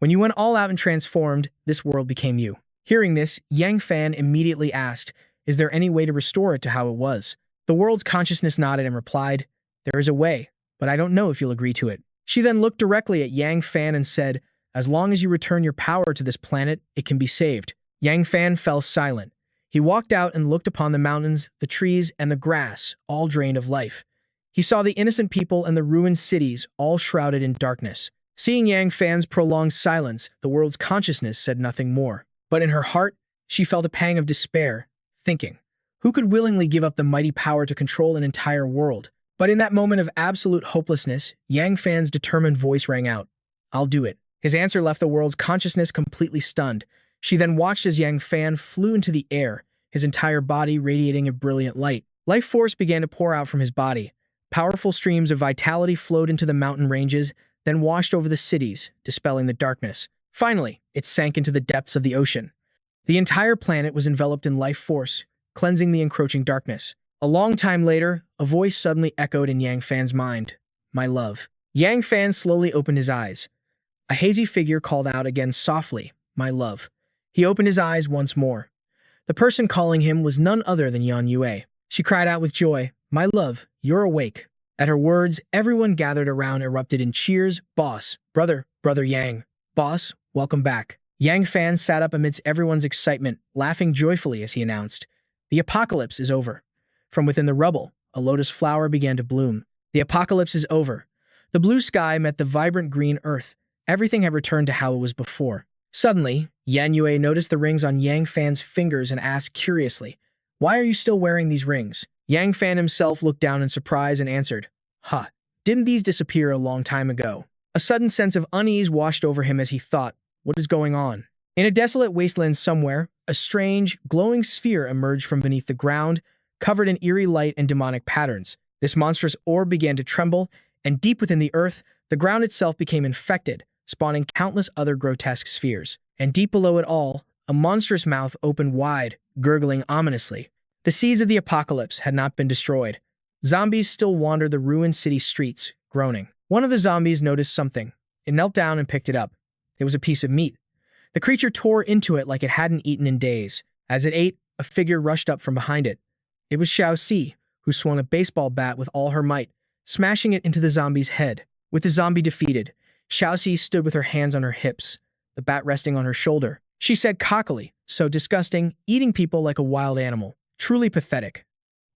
When you went all out and transformed, this world became you. Hearing this, Yang Fan immediately asked, Is there any way to restore it to how it was? The world's consciousness nodded and replied, There is a way, but I don't know if you'll agree to it. She then looked directly at Yang Fan and said, As long as you return your power to this planet, it can be saved. Yang Fan fell silent. He walked out and looked upon the mountains, the trees, and the grass, all drained of life. He saw the innocent people and the ruined cities, all shrouded in darkness. Seeing Yang Fan's prolonged silence, the world's consciousness said nothing more. But in her heart, she felt a pang of despair, thinking, Who could willingly give up the mighty power to control an entire world? But in that moment of absolute hopelessness, Yang Fan's determined voice rang out, I'll do it. His answer left the world's consciousness completely stunned. She then watched as Yang Fan flew into the air, his entire body radiating a brilliant light. Life force began to pour out from his body. Powerful streams of vitality flowed into the mountain ranges, then washed over the cities, dispelling the darkness. Finally, it sank into the depths of the ocean. The entire planet was enveloped in life force, cleansing the encroaching darkness. A long time later, a voice suddenly echoed in Yang Fan's mind, My love. Yang Fan slowly opened his eyes. A hazy figure called out again softly, My love. He opened his eyes once more. The person calling him was none other than Yan Yue. She cried out with joy, My love, you're awake. At her words, everyone gathered around erupted in cheers. Boss, brother Yang. Boss, welcome back. Yang Fan sat up amidst everyone's excitement, laughing joyfully as he announced, The apocalypse is over. From within the rubble, a lotus flower began to bloom. The apocalypse is over. The blue sky met the vibrant green earth, Everything had returned to how it was before. Suddenly, Yan Yue noticed the rings on Yang Fan's fingers and asked curiously, "Why are you still wearing these rings?" Yang Fan himself looked down in surprise and answered, "Huh, didn't these disappear a long time ago?" A sudden sense of unease washed over him as he thought, what is going on? In a desolate wasteland somewhere, a strange, glowing sphere emerged from beneath the ground, covered in eerie light and demonic patterns. This monstrous orb began to tremble, and deep within the earth, the ground itself became infected, spawning countless other grotesque spheres. And deep below it all, a monstrous mouth opened wide, gurgling ominously. The seeds of the apocalypse had not been destroyed. Zombies still wandered the ruined city streets, groaning. One of the zombies noticed something. It knelt down and picked it up. It was a piece of meat. The creature tore into it like it hadn't eaten in days. As it ate, a figure rushed up from behind it. It was Xiaoxi, who swung a baseball bat with all her might, smashing it into the zombie's head. With the zombie defeated, Xiaoxi stood with her hands on her hips, the bat resting on her shoulder. She said cockily, "So disgusting, eating people like a wild animal. Truly pathetic."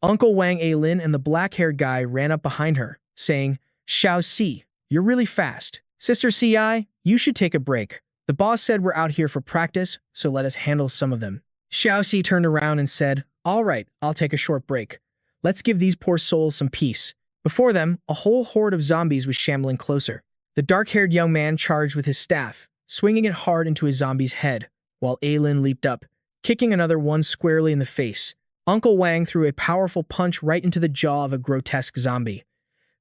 Uncle Wang Ailin and the black-haired guy ran up behind her, saying, "Xiaoxi, you're really fast. Sister Ci, you should take a break. The boss said we're out here for practice, so let us handle some of them." Xiaoxi turned around and said, "All right, I'll take a short break. Let's give these poor souls some peace." Before them, a whole horde of zombies was shambling closer. The dark-haired young man charged with his staff, swinging it hard into his zombie's head, while Ailin leaped up, kicking another one squarely in the face. Uncle Wang threw a powerful punch right into the jaw of a grotesque zombie.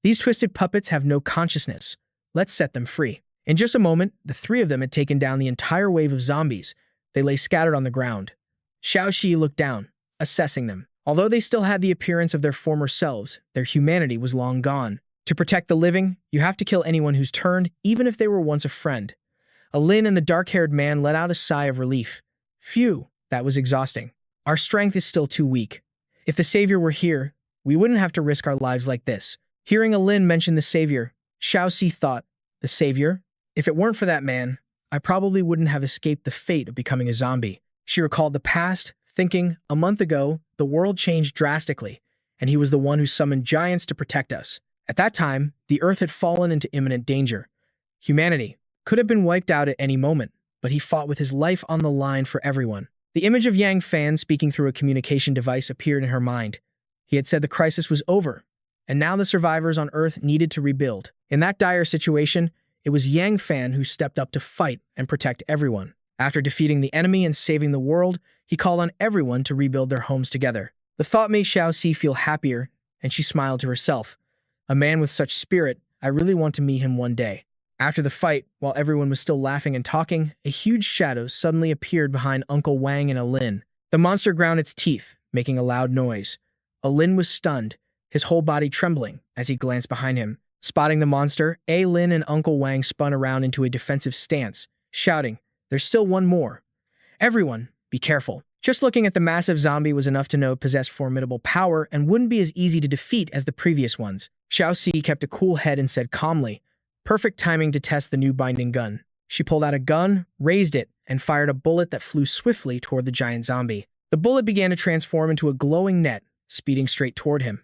These twisted puppets have no consciousness. Let's set them free. In just a moment, the three of them had taken down the entire wave of zombies. They lay scattered on the ground. Xiaoxi looked down, assessing them. Although they still had the appearance of their former selves, their humanity was long gone. To protect the living, you have to kill anyone who's turned, even if they were once a friend. Alin and the dark-haired man let out a sigh of relief. Phew, that was exhausting. Our strength is still too weak. If the Savior were here, we wouldn't have to risk our lives like this. Hearing Alin mention the Savior, Xiaoxi thought, the Savior? If it weren't for that man, I probably wouldn't have escaped the fate of becoming a zombie. She recalled the past, thinking, a month ago, the world changed drastically, and he was the one who summoned giants to protect us. At that time, the Earth had fallen into imminent danger. Humanity could have been wiped out at any moment, but he fought with his life on the line for everyone. The image of Yang Fan speaking through a communication device appeared in her mind. He had said the crisis was over, and now the survivors on Earth needed to rebuild. In that dire situation, it was Yang Fan who stepped up to fight and protect everyone. After defeating the enemy and saving the world, he called on everyone to rebuild their homes together. The thought made Xiaoxi feel happier, and she smiled to herself. A man with such spirit, I really want to meet him one day. After the fight, while everyone was still laughing and talking, a huge shadow suddenly appeared behind Uncle Wang and Alin. The monster ground its teeth, making a loud noise. Alin was stunned, his whole body trembling, as he glanced behind him. Spotting the monster, Alin and Uncle Wang spun around into a defensive stance, shouting, "There's still one more. Everyone, be careful." Just looking at the massive zombie was enough to know it possessed formidable power and wouldn't be as easy to defeat as the previous ones. Xiaoxi kept a cool head and said calmly, "Perfect timing to test the new binding gun." She pulled out a gun, raised it, and fired a bullet that flew swiftly toward the giant zombie. The bullet began to transform into a glowing net, speeding straight toward him.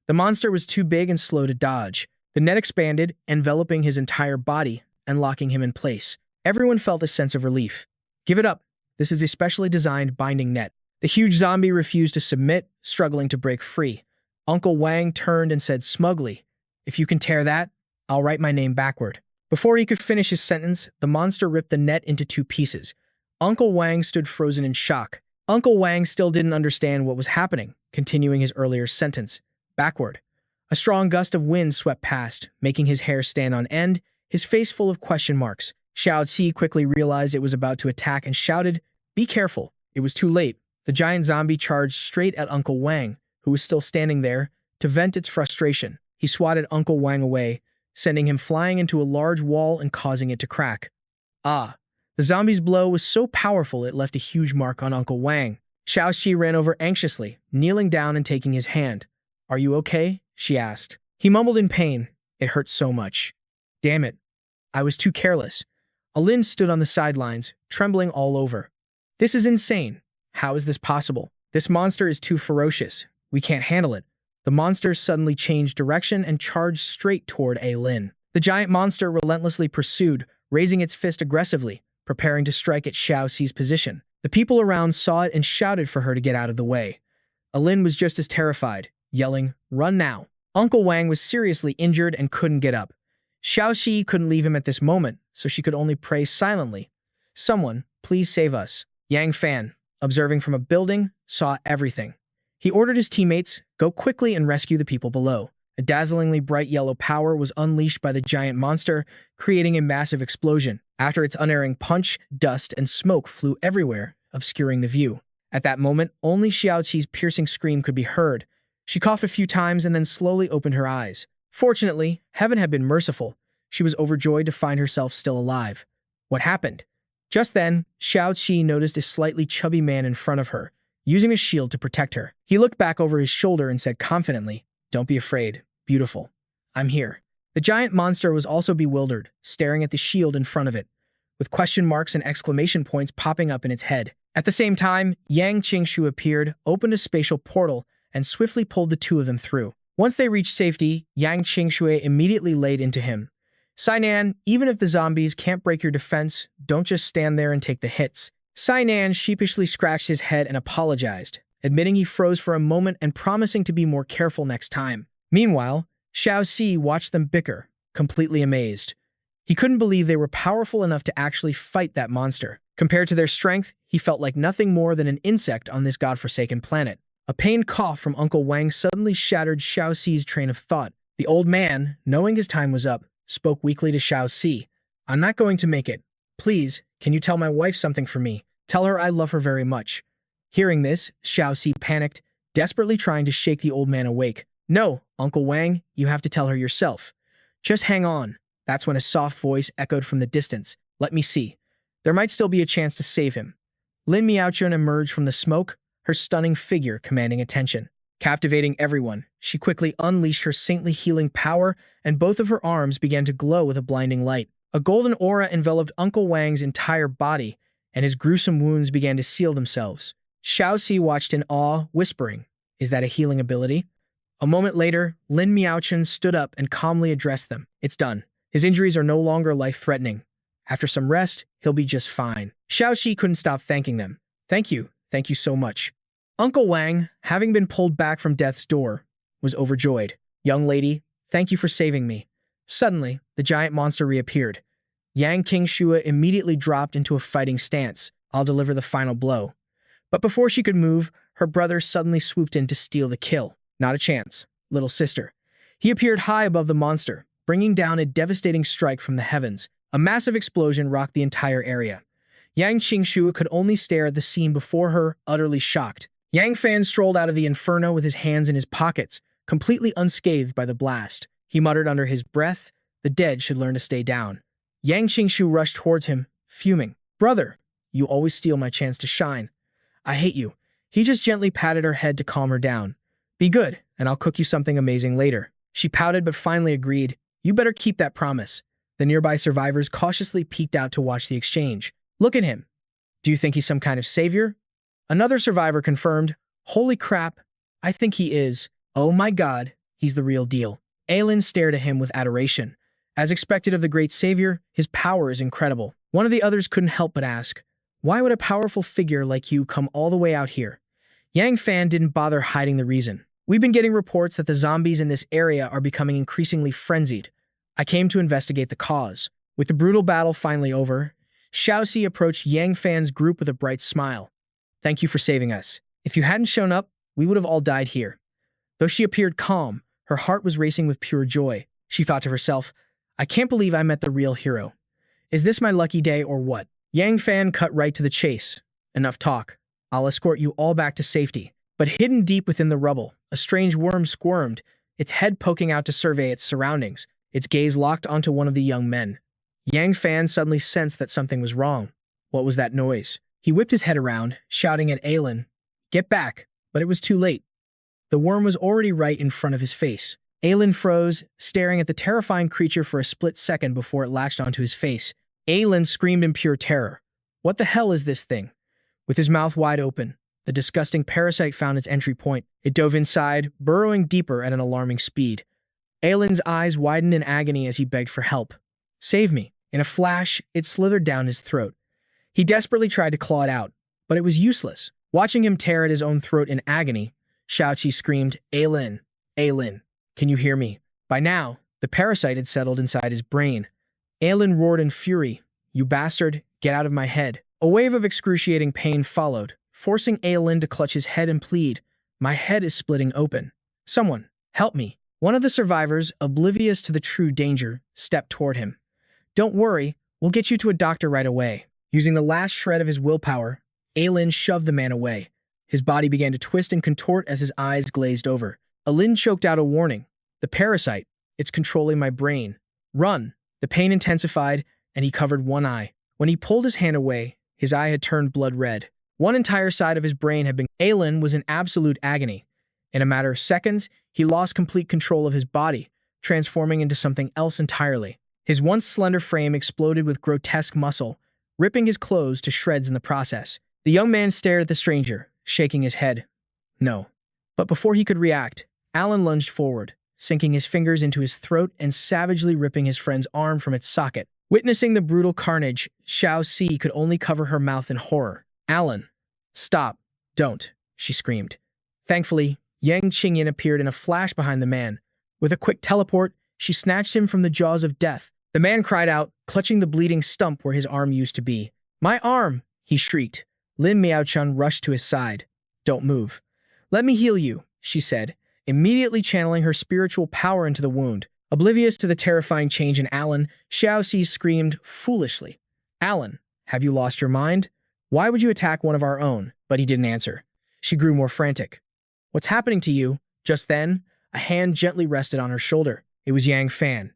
The monster was too big and slow to dodge. The net expanded, enveloping his entire body and locking him in place. Everyone felt a sense of relief. "Give it up. This is a specially designed binding net." The huge zombie refused to submit, struggling to break free. Uncle Wang turned and said smugly, "If you can tear that, I'll write my name backward." Before he could finish his sentence, the monster ripped the net into two pieces. Uncle Wang stood frozen in shock. Uncle Wang still didn't understand what was happening, continuing his earlier sentence. Backward. A strong gust of wind swept past, making his hair stand on end, his face full of question marks. Xiaoxi quickly realized it was about to attack and shouted, "Be careful." It was too late. The giant zombie charged straight at Uncle Wang, who was still standing there, to vent its frustration. He swatted Uncle Wang away, sending him flying into a large wall and causing it to crack. Ah! The zombie's blow was so powerful it left a huge mark on Uncle Wang. Xiaoxi ran over anxiously, kneeling down and taking his hand. "Are you okay?" she asked. He mumbled in pain. "It hurts so much. Damn it. I was too careless." Alin stood on the sidelines, trembling all over. "This is insane. How is this possible? This monster is too ferocious. We can't handle it." The monster suddenly changed direction and charged straight toward Alin. The giant monster relentlessly pursued, raising its fist aggressively, preparing to strike at Xiao Xi's position. The people around saw it and shouted for her to get out of the way. Alin was just as terrified, yelling, "Run now!" Uncle Wang was seriously injured and couldn't get up. Xiao Xi couldn't leave him at this moment, so she could only pray silently. "Someone, please save us." Yang Fan, observing from a building, saw everything. He ordered his teammates, "Go quickly and rescue the people below." A dazzlingly bright yellow power was unleashed by the giant monster, creating a massive explosion. After its unerring punch, dust and smoke flew everywhere, obscuring the view. At that moment, only Xiao Qi's piercing scream could be heard. She coughed a few times and then slowly opened her eyes. Fortunately, heaven had been merciful. She was overjoyed to find herself still alive. What happened? Just then, Xiao Qi noticed a slightly chubby man in front of her, using a shield to protect her. He looked back over his shoulder and said confidently, "Don't be afraid. Beautiful. I'm here." The giant monster was also bewildered, staring at the shield in front of it, with question marks and exclamation points popping up in its head. At the same time, Yang Qingshu appeared, opened a spatial portal, and swiftly pulled the two of them through. Once they reached safety, Yang Qingshui immediately laid into him. "Sainan, even if the zombies can't break your defense, don't just stand there and take the hits." Sainan sheepishly scratched his head and apologized, admitting he froze for a moment and promising to be more careful next time. Meanwhile, Xiao Xi watched them bicker, completely amazed. He couldn't believe they were powerful enough to actually fight that monster. Compared to their strength, he felt like nothing more than an insect on this godforsaken planet. A pained cough from Uncle Wang suddenly shattered Xiao Xi's train of thought. The old man, knowing his time was up, spoke weakly to Xiao Xi. "I'm not going to make it. Please, can you tell my wife something for me? Tell her I love her very much." Hearing this, Xiao Xi panicked, desperately trying to shake the old man awake. "No, Uncle Wang, you have to tell her yourself. Just hang on." That's when a soft voice echoed from the distance. "Let me see. There might still be a chance to save him." Lin Miaochun emerged from the smoke, her stunning figure commanding attention. Captivating everyone, she quickly unleashed her saintly healing power, and both of her arms began to glow with a blinding light. A golden aura enveloped Uncle Wang's entire body, and his gruesome wounds began to seal themselves. Xiao Xi watched in awe, whispering, "Is that a healing ability?" A moment later, Lin Miaochun stood up and calmly addressed them. "It's done. His injuries are no longer life-threatening. After some rest, he'll be just fine." Xiao Xi couldn't stop thanking them. Thank you so much." Uncle Wang, having been pulled back from death's door, was overjoyed. "Young lady, thank you for saving me." Suddenly, the giant monster reappeared. Yang Qingshui immediately dropped into a fighting stance. "I'll deliver the final blow." But before she could move, her brother suddenly swooped in to steal the kill. "Not a chance, little sister." He appeared high above the monster, bringing down a devastating strike from the heavens. A massive explosion rocked the entire area. Yang Qingshu could only stare at the scene before her, utterly shocked. Yang Fan strolled out of the inferno with his hands in his pockets, completely unscathed by the blast. He muttered under his breath, "The dead should learn to stay down." Yang Qingshu rushed towards him, fuming. "Brother, you always steal my chance to shine. I hate you." He just gently patted her head to calm her down. "Be good, and I'll cook you something amazing later." She pouted but finally agreed. "You better keep that promise." The nearby survivors cautiously peeked out to watch the exchange. "Look at him. Do you think he's some kind of savior?" Another survivor confirmed, "Holy crap, I think he is. Oh my god, he's the real deal." Aelin stared at him with adoration. As expected of the great savior, his power is incredible. One of the others couldn't help but ask, "Why would a powerful figure like you come all the way out here?" Yang Fan didn't bother hiding the reason. "We've been getting reports that the zombies in this area are becoming increasingly frenzied. I came to investigate the cause." With the brutal battle finally over, Xiaoxi approached Yang Fan's group with a bright smile. "Thank you for saving us. If you hadn't shown up, we would have all died here." Though she appeared calm, her heart was racing with pure joy. She thought to herself, "I can't believe I met the real hero. Is this my lucky day or what?" Yang Fan cut right to the chase. "Enough talk. I'll escort you all back to safety." But hidden deep within the rubble, a strange worm squirmed, its head poking out to survey its surroundings. Its gaze locked onto one of the young men. Yang Fan suddenly sensed that something was wrong. What was that noise? He whipped his head around, shouting at Aelin, "Get back!" But it was too late. The worm was already right in front of his face. Aelin froze, staring at the terrifying creature for a split second before it latched onto his face. Aelin screamed in pure terror. "What the hell is this thing?" With his mouth wide open, the disgusting parasite found its entry point. It dove inside, burrowing deeper at an alarming speed. Aelin's eyes widened in agony as he begged for help. "Save me. In a flash, it slithered down his throat. He desperately tried to claw it out, but it was useless. Watching him tear at his own throat in agony, Xiaoqi screamed, Ailin, Ailin, can you hear me? By now, the parasite had settled inside his brain. Ailin roared in fury, you bastard, get out of my head. A wave of excruciating pain followed, forcing Ailin to clutch his head and plead, my head is splitting open. Someone, help me. One of the survivors, oblivious to the true danger, stepped toward him. Don't worry, we'll get you to a doctor right away. Using the last shred of his willpower, Ailin shoved the man away. His body began to twist and contort as his eyes glazed over. Ailin choked out a warning. The parasite, it's controlling my brain. Run! The pain intensified, and he covered one eye. When he pulled his hand away, his eye had turned blood red. One entire side of his brain had been... Ailin was in absolute agony. In a matter of seconds, he lost complete control of his body, transforming into something else entirely. His once slender frame exploded with grotesque muscle, ripping his clothes to shreds in the process. The young man stared at the stranger, shaking his head. No. But before he could react, Alan lunged forward, sinking his fingers into his throat and savagely ripping his friend's arm from its socket. Witnessing the brutal carnage, Xiaoqi could only cover her mouth in horror. Alan, stop, don't, she screamed. Thankfully, Yang Qingyan appeared in a flash behind the man. With a quick teleport, she snatched him from the jaws of death. The man cried out, clutching the bleeding stump where his arm used to be. My arm, he shrieked. Lin Miaochun rushed to his side. Don't move. Let me heal you, she said, immediately channeling her spiritual power into the wound. Oblivious to the terrifying change in Alan, Xiaoxi screamed foolishly. Alan, have you lost your mind? Why would you attack one of our own? But he didn't answer. She grew more frantic. What's happening to you? Just then, a hand gently rested on her shoulder. It was Yang Fan.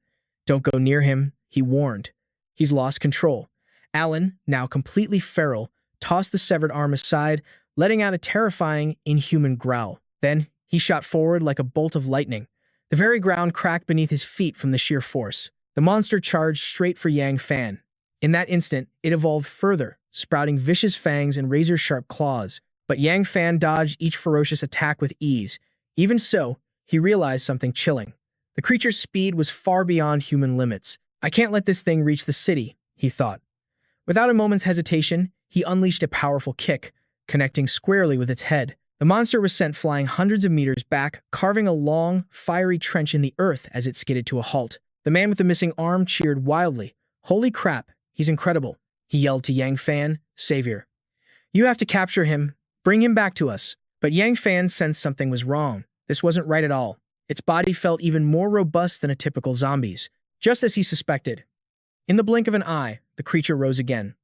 Don't go near him, he warned. He's lost control. Alan, now completely feral, tossed the severed arm aside, letting out a terrifying, inhuman growl. Then, he shot forward like a bolt of lightning. The very ground cracked beneath his feet from the sheer force. The monster charged straight for Yang Fan. In that instant, it evolved further, sprouting vicious fangs and razor-sharp claws. But Yang Fan dodged each ferocious attack with ease. Even so, he realized something chilling. The creature's speed was far beyond human limits. I can't let this thing reach the city, he thought. Without a moment's hesitation, he unleashed a powerful kick, connecting squarely with its head. The monster was sent flying hundreds of meters back, carving a long, fiery trench in the earth as it skidded to a halt. The man with the missing arm cheered wildly. Holy crap, he's incredible, he yelled to Yang Fan, savior. You have to capture him. Bring him back to us. But Yang Fan sensed something was wrong. This wasn't right at all. Its body felt even more robust than a typical zombie's, just as he suspected. In the blink of an eye, the creature rose again.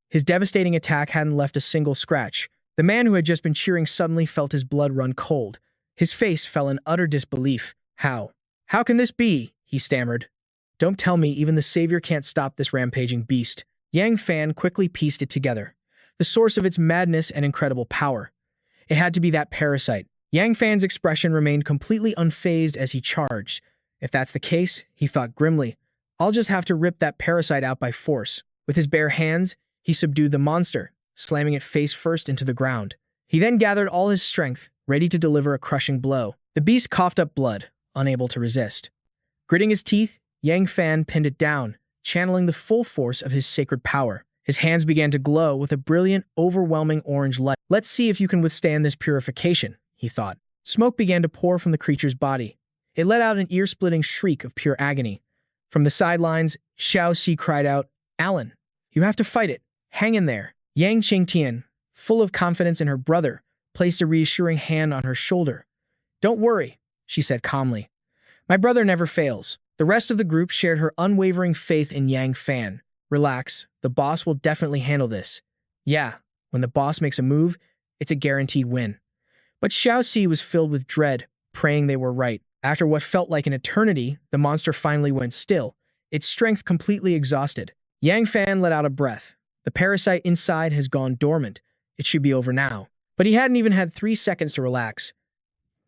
His devastating attack hadn't left a single scratch. The man who had just been cheering suddenly felt his blood run cold. His face fell in utter disbelief. How? How can this be? He stammered. Don't tell me even the savior can't stop this rampaging beast. Yang Fan quickly pieced it together. The source of its madness and incredible power. It had to be that parasite. Yang Fan's expression remained completely unfazed as he charged. If that's the case, he thought grimly, I'll just have to rip that parasite out by force. With his bare hands, he subdued the monster, slamming it face first into the ground. He then gathered all his strength, ready to deliver a crushing blow. The beast coughed up blood, unable to resist. Gritting his teeth, Yang Fan pinned it down, channeling the full force of his sacred power. His hands began to glow with a brilliant, overwhelming orange light. Let's see if you can withstand this purification, he thought. Smoke began to pour from the creature's body. It let out an ear-splitting shriek of pure agony. From the sidelines, Xiaoxi cried out, Alan, you have to fight it. Hang in there. Yang Qingtian, full of confidence in her brother, placed a reassuring hand on her shoulder. Don't worry, she said calmly. My brother never fails. The rest of the group shared her unwavering faith in Yang Fan. Relax, the boss will definitely handle this. Yeah, when the boss makes a move, it's a guaranteed win. But Xiaoxi was filled with dread, praying they were right. After what felt like an eternity, the monster finally went still, its strength completely exhausted. Yang Fan let out a breath. The parasite inside has gone dormant. It should be over now. But he hadn't even had 3 seconds to relax.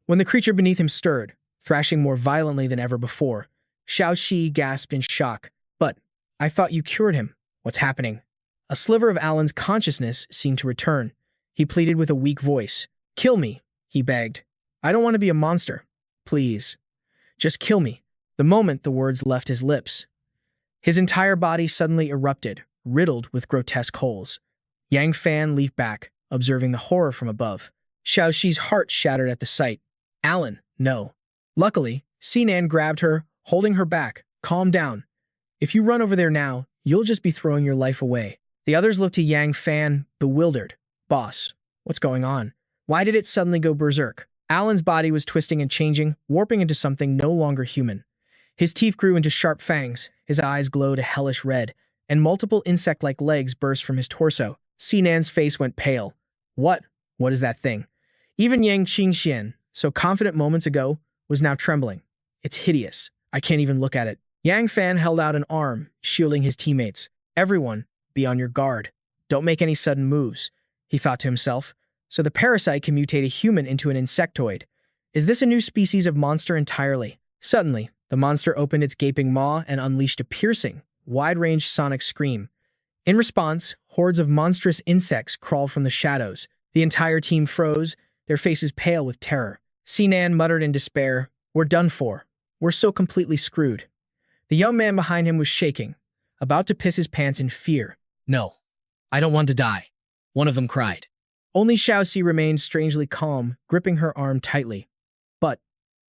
When the creature beneath him stirred, thrashing more violently than ever before, Xiaoxi gasped in shock. But, I thought you cured him. What's happening? A sliver of Alan's consciousness seemed to return. He pleaded with a weak voice. Kill me, he begged. I don't want to be a monster. Please. Just kill me. The moment the words left his lips, His entire body suddenly erupted, riddled with grotesque holes. Yang Fan leaped back, observing the horror from above. Xiao Xi's heart shattered at the sight. Alan, no. Luckily, Sinan grabbed her, holding her back. Calm down. If you run over there now, you'll just be throwing your life away. The others looked to Yang Fan, bewildered. Boss, what's going on? Why did it suddenly go berserk? Alan's body was twisting and changing, warping into something no longer human. His teeth grew into sharp fangs, his eyes glowed a hellish red, and multiple insect-like legs burst from his torso. Sinan's face went pale. What? What is that thing? Even Yang Qingxian, so confident moments ago, was now trembling. It's hideous. I can't even look at it. Yang Fan held out an arm, shielding his teammates. Everyone, be on your guard. Don't make any sudden moves, he thought to himself. So the parasite can mutate a human into an insectoid. Is this a new species of monster entirely? Suddenly, the monster opened its gaping maw and unleashed a piercing, wide-range sonic scream. In response, hordes of monstrous insects crawled from the shadows. The entire team froze, their faces pale with terror. Sinan muttered in despair, "We're done for. We're so completely screwed." The young man behind him was shaking, about to piss his pants in fear. No, I don't want to die. One of them cried. Only Xiaoxi remained strangely calm, gripping her arm tightly. But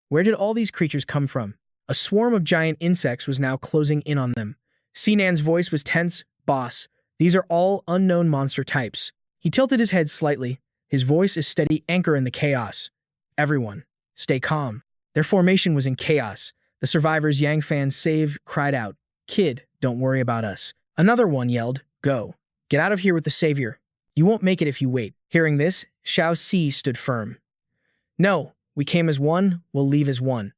where did all these creatures come from? A swarm of giant insects was now closing in on them. Sinan's voice was tense. Boss, these are all unknown monster types. He tilted his head slightly, his voice a steady anchor in the chaos. Everyone, stay calm. Their formation was in chaos. The survivors Yang Fan saved cried out, "Kid, don't worry about us." Another one yelled, "Go. Get out of here with the savior. You won't make it if you wait." Hearing this, Xiao Si stood firm. "No, we came as one, we'll leave as one.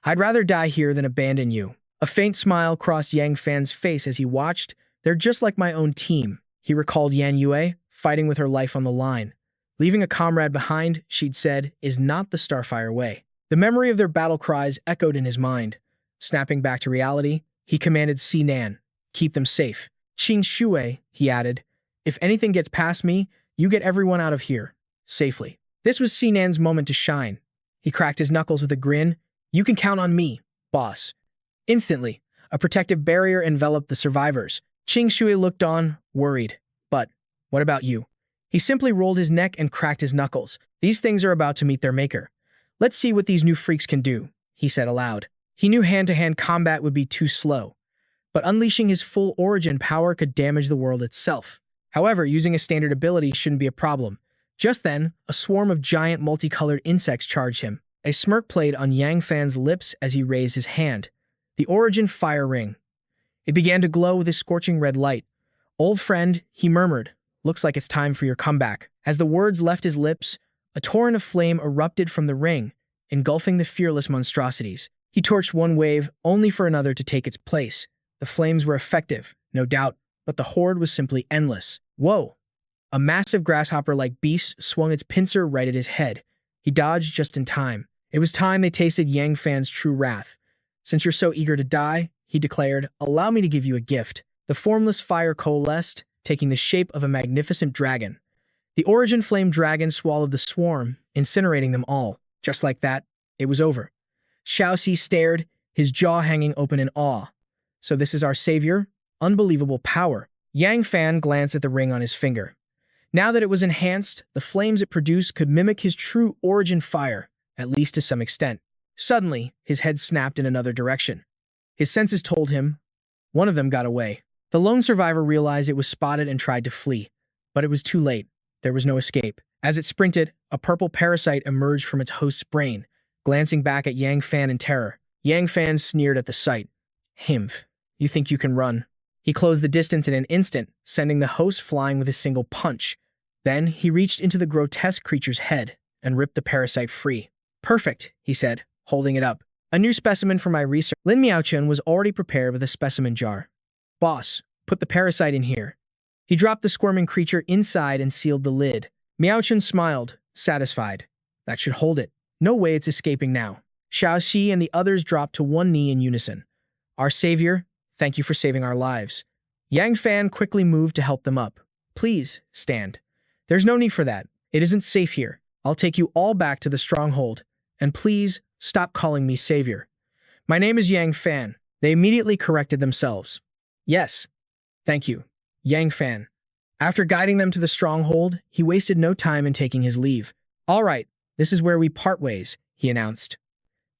I'd rather die here than abandon you." A faint smile crossed Yang Fan's face as he watched. "They're just like my own team." He recalled Yan Yue, fighting with her life on the line. Leaving a comrade behind, she'd said, is not the Starfire way. The memory of their battle cries echoed in his mind. Snapping back to reality, he commanded Sinan, "Keep them safe." "Qing Shui," he added, "if anything gets past me, you get everyone out of here, safely." This was Sinan's moment to shine. He cracked his knuckles with a grin. "You can count on me, boss." Instantly, a protective barrier enveloped the survivors. Qing Shui looked on, worried. "But what about you?" He simply rolled his neck and cracked his knuckles. "These things are about to meet their maker. Let's see what these new freaks can do," he said aloud. He knew hand-to-hand combat would be too slow, but unleashing his full origin power could damage the world itself. However, using a standard ability shouldn't be a problem. Just then, a swarm of giant multicolored insects charged him. A smirk played on Yang Fan's lips as he raised his hand. The origin fire ring. It began to glow with a scorching red light. "Old friend," he murmured, "looks like it's time for your comeback." As the words left his lips, a torrent of flame erupted from the ring, engulfing the fearless monstrosities. He torched one wave, only for another to take its place. The flames were effective, no doubt, but the horde was simply endless. Whoa! A massive grasshopper-like beast swung its pincer right at his head. He dodged just in time. It was time they tasted Yang Fan's true wrath. "Since you're so eager to die," he declared, "allow me to give you a gift." The formless fire coalesced, taking the shape of a magnificent dragon. The origin flame dragon swallowed the swarm, incinerating them all. Just like that, it was over. Xiaoxi stared, his jaw hanging open in awe. "So this is our savior? Unbelievable power." Yang Fan glanced at the ring on his finger. Now that it was enhanced, the flames it produced could mimic his true origin fire, at least to some extent. Suddenly, his head snapped in another direction. His senses told him one of them got away. The lone survivor realized it was spotted and tried to flee, but it was too late. There was no escape. As it sprinted, a purple parasite emerged from its host's brain, glancing back at Yang Fan in terror. Yang Fan sneered at the sight. "Himph, you think you can run?" He closed the distance in an instant, sending the host flying with a single punch. Then he reached into the grotesque creature's head and ripped the parasite free. "Perfect," he said, holding it up. "A new specimen for my research." Lin Miaochun was already prepared with a specimen jar. "Boss, put the parasite in here." He dropped the squirming creature inside and sealed the lid. Miaochun smiled, satisfied. "That should hold it. No way it's escaping now." Xiaoxi and the others dropped to one knee in unison. "Our savior, thank you for saving our lives." Yang Fan quickly moved to help them up. "Please, stand. There's no need for that. It isn't safe here. I'll take you all back to the stronghold. And please, stop calling me savior. My name is Yang Fan." They immediately corrected themselves. Yes, thank you. Yang Fan. After guiding them to the stronghold, he wasted no time in taking his leave. All right, this is where we part ways, he announced.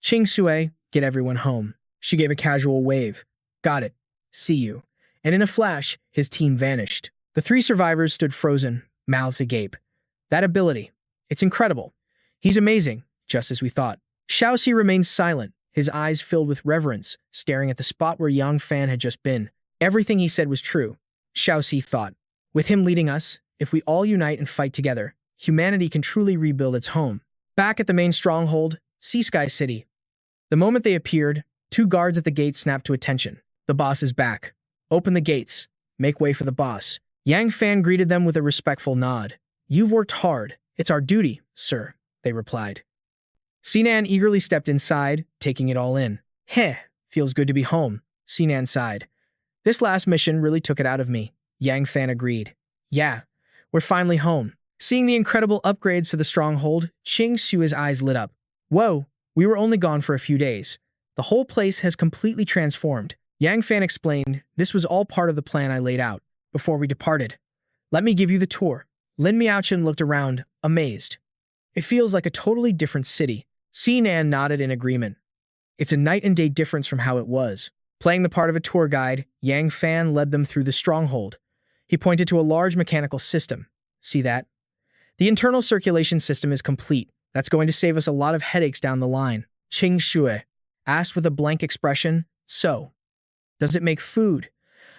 Ching Sui, get everyone home. She gave a casual wave. Got it. See you. And in a flash, his team vanished. The three survivors stood frozen, mouths agape. That ability. It's incredible. He's amazing, just as we thought. Xiaoxi remained silent, his eyes filled with reverence, staring at the spot where Yang Fan had just been. Everything he said was true, Xiaoxi thought. With him leading us, if we all unite and fight together, humanity can truly rebuild its home. Back at the main stronghold, Sea Sky City. The moment they appeared, two guards at the gate snapped to attention. The boss is back. Open the gates. Make way for the boss. Yang Fan greeted them with a respectful nod. You've worked hard. It's our duty, sir, they replied. Sinan eagerly stepped inside, taking it all in. Heh, feels good to be home, Sinan sighed. This last mission really took it out of me, Yang Fan agreed. Yeah, we're finally home. Seeing the incredible upgrades to the stronghold, Ching Sui's eyes lit up. Whoa, we were only gone for a few days. The whole place has completely transformed. Yang Fan explained, this was all part of the plan I laid out before we departed. Let me give you the tour. Lin Miaochen looked around, amazed. It feels like a totally different city. Sinan nodded in agreement. It's a night and day difference from how it was. Playing the part of a tour guide, Yang Fan led them through the stronghold. He pointed to a large mechanical system. See that? The internal circulation system is complete. That's going to save us a lot of headaches down the line. Ching Shui asked with a blank expression, so, does it make food?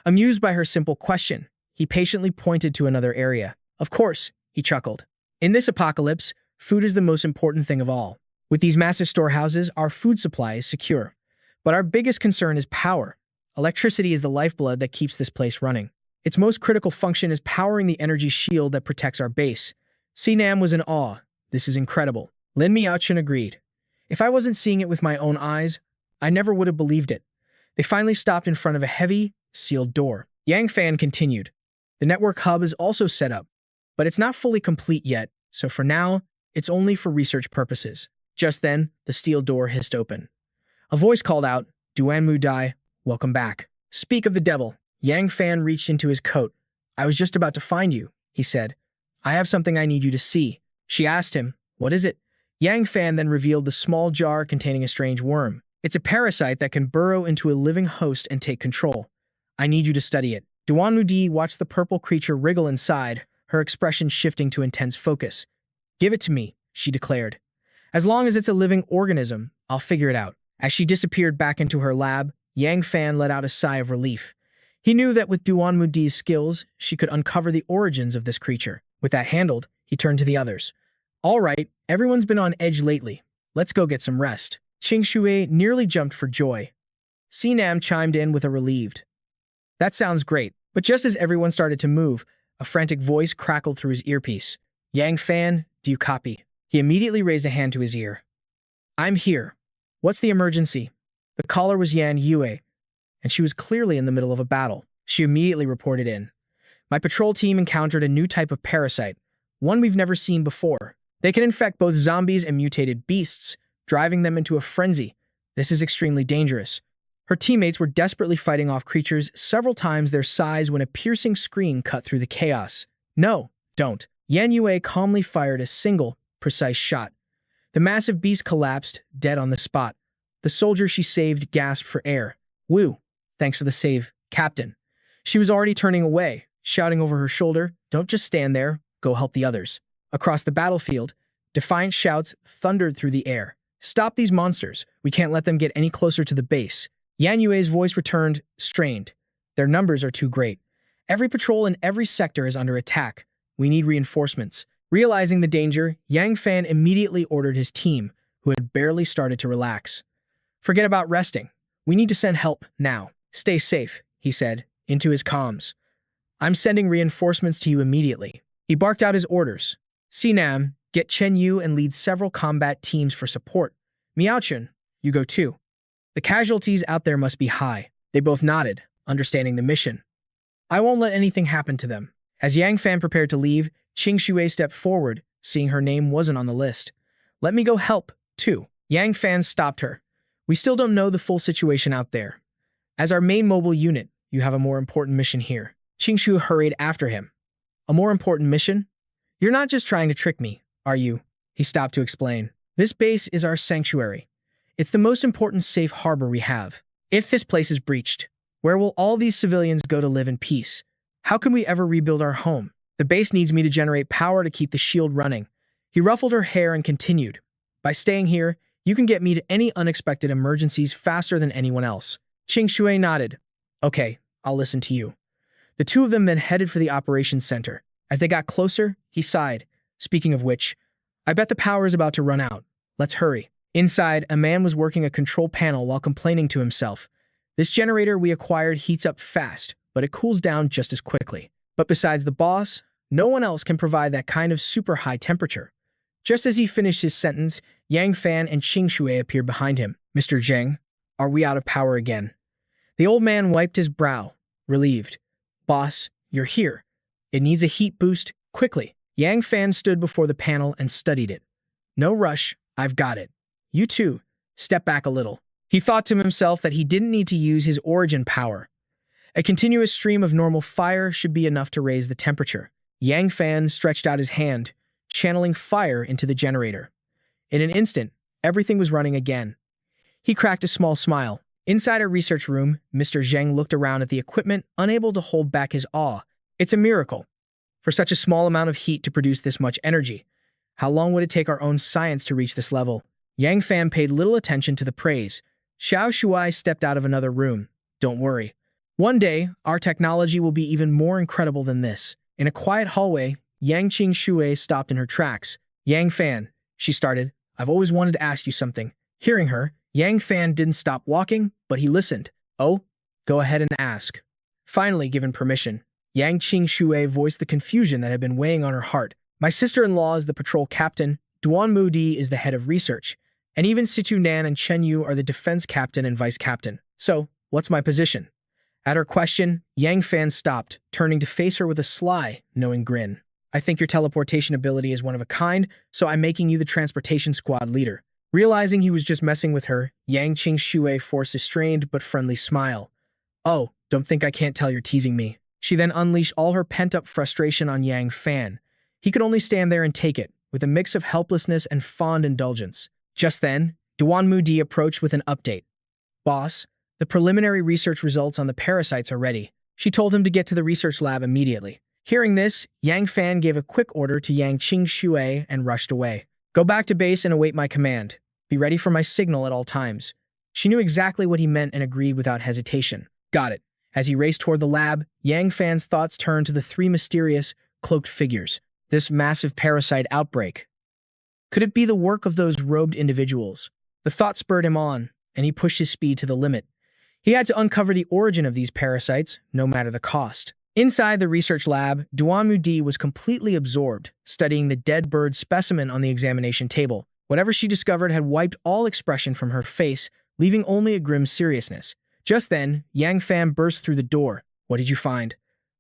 Amused by her simple question, he patiently pointed to another area. Of course, he chuckled. In this apocalypse, food is the most important thing of all. With these massive storehouses, our food supply is secure. But our biggest concern is power. Electricity is the lifeblood that keeps this place running. Its most critical function is powering the energy shield that protects our base. Sinam was in awe. This is incredible. Lin Miaochen agreed. If I wasn't seeing it with my own eyes, I never would have believed it. They finally stopped in front of a heavy, sealed door. Yang Fan continued. The network hub is also set up, but it's not fully complete yet, so for now, it's only for research purposes. Just then, the steel door hissed open. A voice called out, Duan Mu Dai, welcome back. Speak of the devil. Yang Fan reached into his coat. I was just about to find you, he said. I have something I need you to see. She asked him, what is it? Yang Fan then revealed the small jar containing a strange worm. It's a parasite that can burrow into a living host and take control. I need you to study it. Duan Mudi watched the purple creature wriggle inside, her expression shifting to intense focus. Give it to me, she declared. As long as it's a living organism, I'll figure it out. As she disappeared back into her lab, Yang Fan let out a sigh of relief. He knew that with Duan Mudi's skills, she could uncover the origins of this creature. With that handled, he turned to the others. All right, everyone's been on edge lately. Let's go get some rest. Ching Shui nearly jumped for joy. Sinam chimed in with a relieved. That sounds great, but just as everyone started to move, a frantic voice crackled through his earpiece. Yang Fan, do you copy? He immediately raised a hand to his ear. I'm here. What's the emergency? The caller was Yan Yue, and she was clearly in the middle of a battle. She immediately reported in. My patrol team encountered a new type of parasite, one we've never seen before. They can infect both zombies and mutated beasts, driving them into a frenzy. This is extremely dangerous. Her teammates were desperately fighting off creatures several times their size when a piercing scream cut through the chaos. No, don't. Yan Yue calmly fired a single, precise shot. The massive beast collapsed, dead on the spot. The soldier she saved gasped for air. Woo, thanks for the save, Captain. She was already turning away, shouting over her shoulder, don't just stand there, go help the others. Across the battlefield, defiant shouts thundered through the air. Stop these monsters. We can't let them get any closer to the base. Yan Yue's voice returned, strained. Their numbers are too great. Every patrol in every sector is under attack. We need reinforcements. Realizing the danger, Yang Fan immediately ordered his team, who had barely started to relax. Forget about resting. We need to send help now. Stay safe, he said, into his comms. I'm sending reinforcements to you immediately. He barked out his orders. Sinam, get Chen Yu and lead several combat teams for support. Miaochen, you go too. The casualties out there must be high. They both nodded, understanding the mission. I won't let anything happen to them. As Yang Fan prepared to leave, Ching Shui stepped forward, seeing her name wasn't on the list. Let me go help, too. Yang Fan stopped her. We still don't know the full situation out there. As our main mobile unit, you have a more important mission here. Qingshu hurried after him. A more important mission? You're not just trying to trick me, are you? He stopped to explain. This base is our sanctuary. It's the most important safe harbor we have. If this place is breached, where will all these civilians go to live in peace? How can we ever rebuild our home? The base needs me to generate power to keep the shield running. He ruffled her hair and continued. By staying here, you can get me to any unexpected emergencies faster than anyone else. Qingshui nodded. Okay, I'll listen to you. The two of them then headed for the operations center. As they got closer, he sighed. Speaking of which, I bet the power is about to run out. Let's hurry. Inside, a man was working a control panel while complaining to himself. This generator we acquired heats up fast, but it cools down just as quickly. But besides the boss, no one else can provide that kind of super high temperature. Just as he finished his sentence, Yang Fan and Qing Shui appeared behind him. Mr. Zheng, are we out of power again? The old man wiped his brow, relieved. Boss, you're here. It needs a heat boost, quickly. Yang Fan stood before the panel and studied it. No rush, I've got it. You too, step back a little. He thought to himself that he didn't need to use his origin power. A continuous stream of normal fire should be enough to raise the temperature. Yang Fan stretched out his hand, channeling fire into the generator. In an instant, everything was running again. He cracked a small smile. Inside a research room, Mr. Zheng looked around at the equipment, unable to hold back his awe. It's a miracle. For such a small amount of heat to produce this much energy, how long would it take our own science to reach this level? Yang Fan paid little attention to the praise. Xiao Shuai stepped out of another room. Don't worry. One day, our technology will be even more incredible than this. In a quiet hallway, Yang Qing Shui stopped in her tracks. Yang Fan, she started, I've always wanted to ask you something. Hearing her, Yang Fan didn't stop walking, but he listened. Oh, go ahead and ask. Finally given permission, Yang Qing Shui voiced the confusion that had been weighing on her heart. My sister-in-law is the patrol captain, Duan Mu Di is the head of research, and even Situ Nan and Chen Yu are the defense captain and vice captain. So, what's my position? At her question, Yang Fan stopped, turning to face her with a sly, knowing grin. I think your teleportation ability is one of a kind, so I'm making you the transportation squad leader. Realizing he was just messing with her, Yang Qing Shui forced a strained but friendly smile. Oh, don't think I can't tell you're teasing me. She then unleashed all her pent-up frustration on Yang Fan. He could only stand there and take it, with a mix of helplessness and fond indulgence. Just then, Duan Mu Di approached with an update. Boss, the preliminary research results on the parasites are ready. She told him to get to the research lab immediately. Hearing this, Yang Fan gave a quick order to Yang Qing Shui and rushed away. Go back to base and await my command. Be ready for my signal at all times. She knew exactly what he meant and agreed without hesitation. Got it. As he raced toward the lab, Yang Fan's thoughts turned to the three mysterious, cloaked figures. This massive parasite outbreak. Could it be the work of those robed individuals? The thought spurred him on, and he pushed his speed to the limit. He had to uncover the origin of these parasites, no matter the cost. Inside the research lab, Duan Mu Di was completely absorbed, studying the dead bird specimen on the examination table. Whatever she discovered had wiped all expression from her face, leaving only a grim seriousness. Just then, Yang Fan burst through the door. What did you find?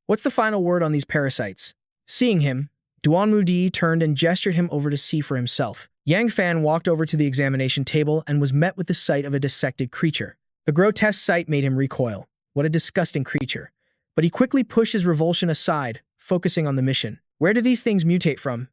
What's the final word on these parasites? Seeing him, Duan Mu Di turned and gestured him over to see for himself. Yang Fan walked over to the examination table and was met with the sight of a dissected creature. The grotesque sight made him recoil. What a disgusting creature. But he quickly pushed his revulsion aside, focusing on the mission. Where do these things mutate from?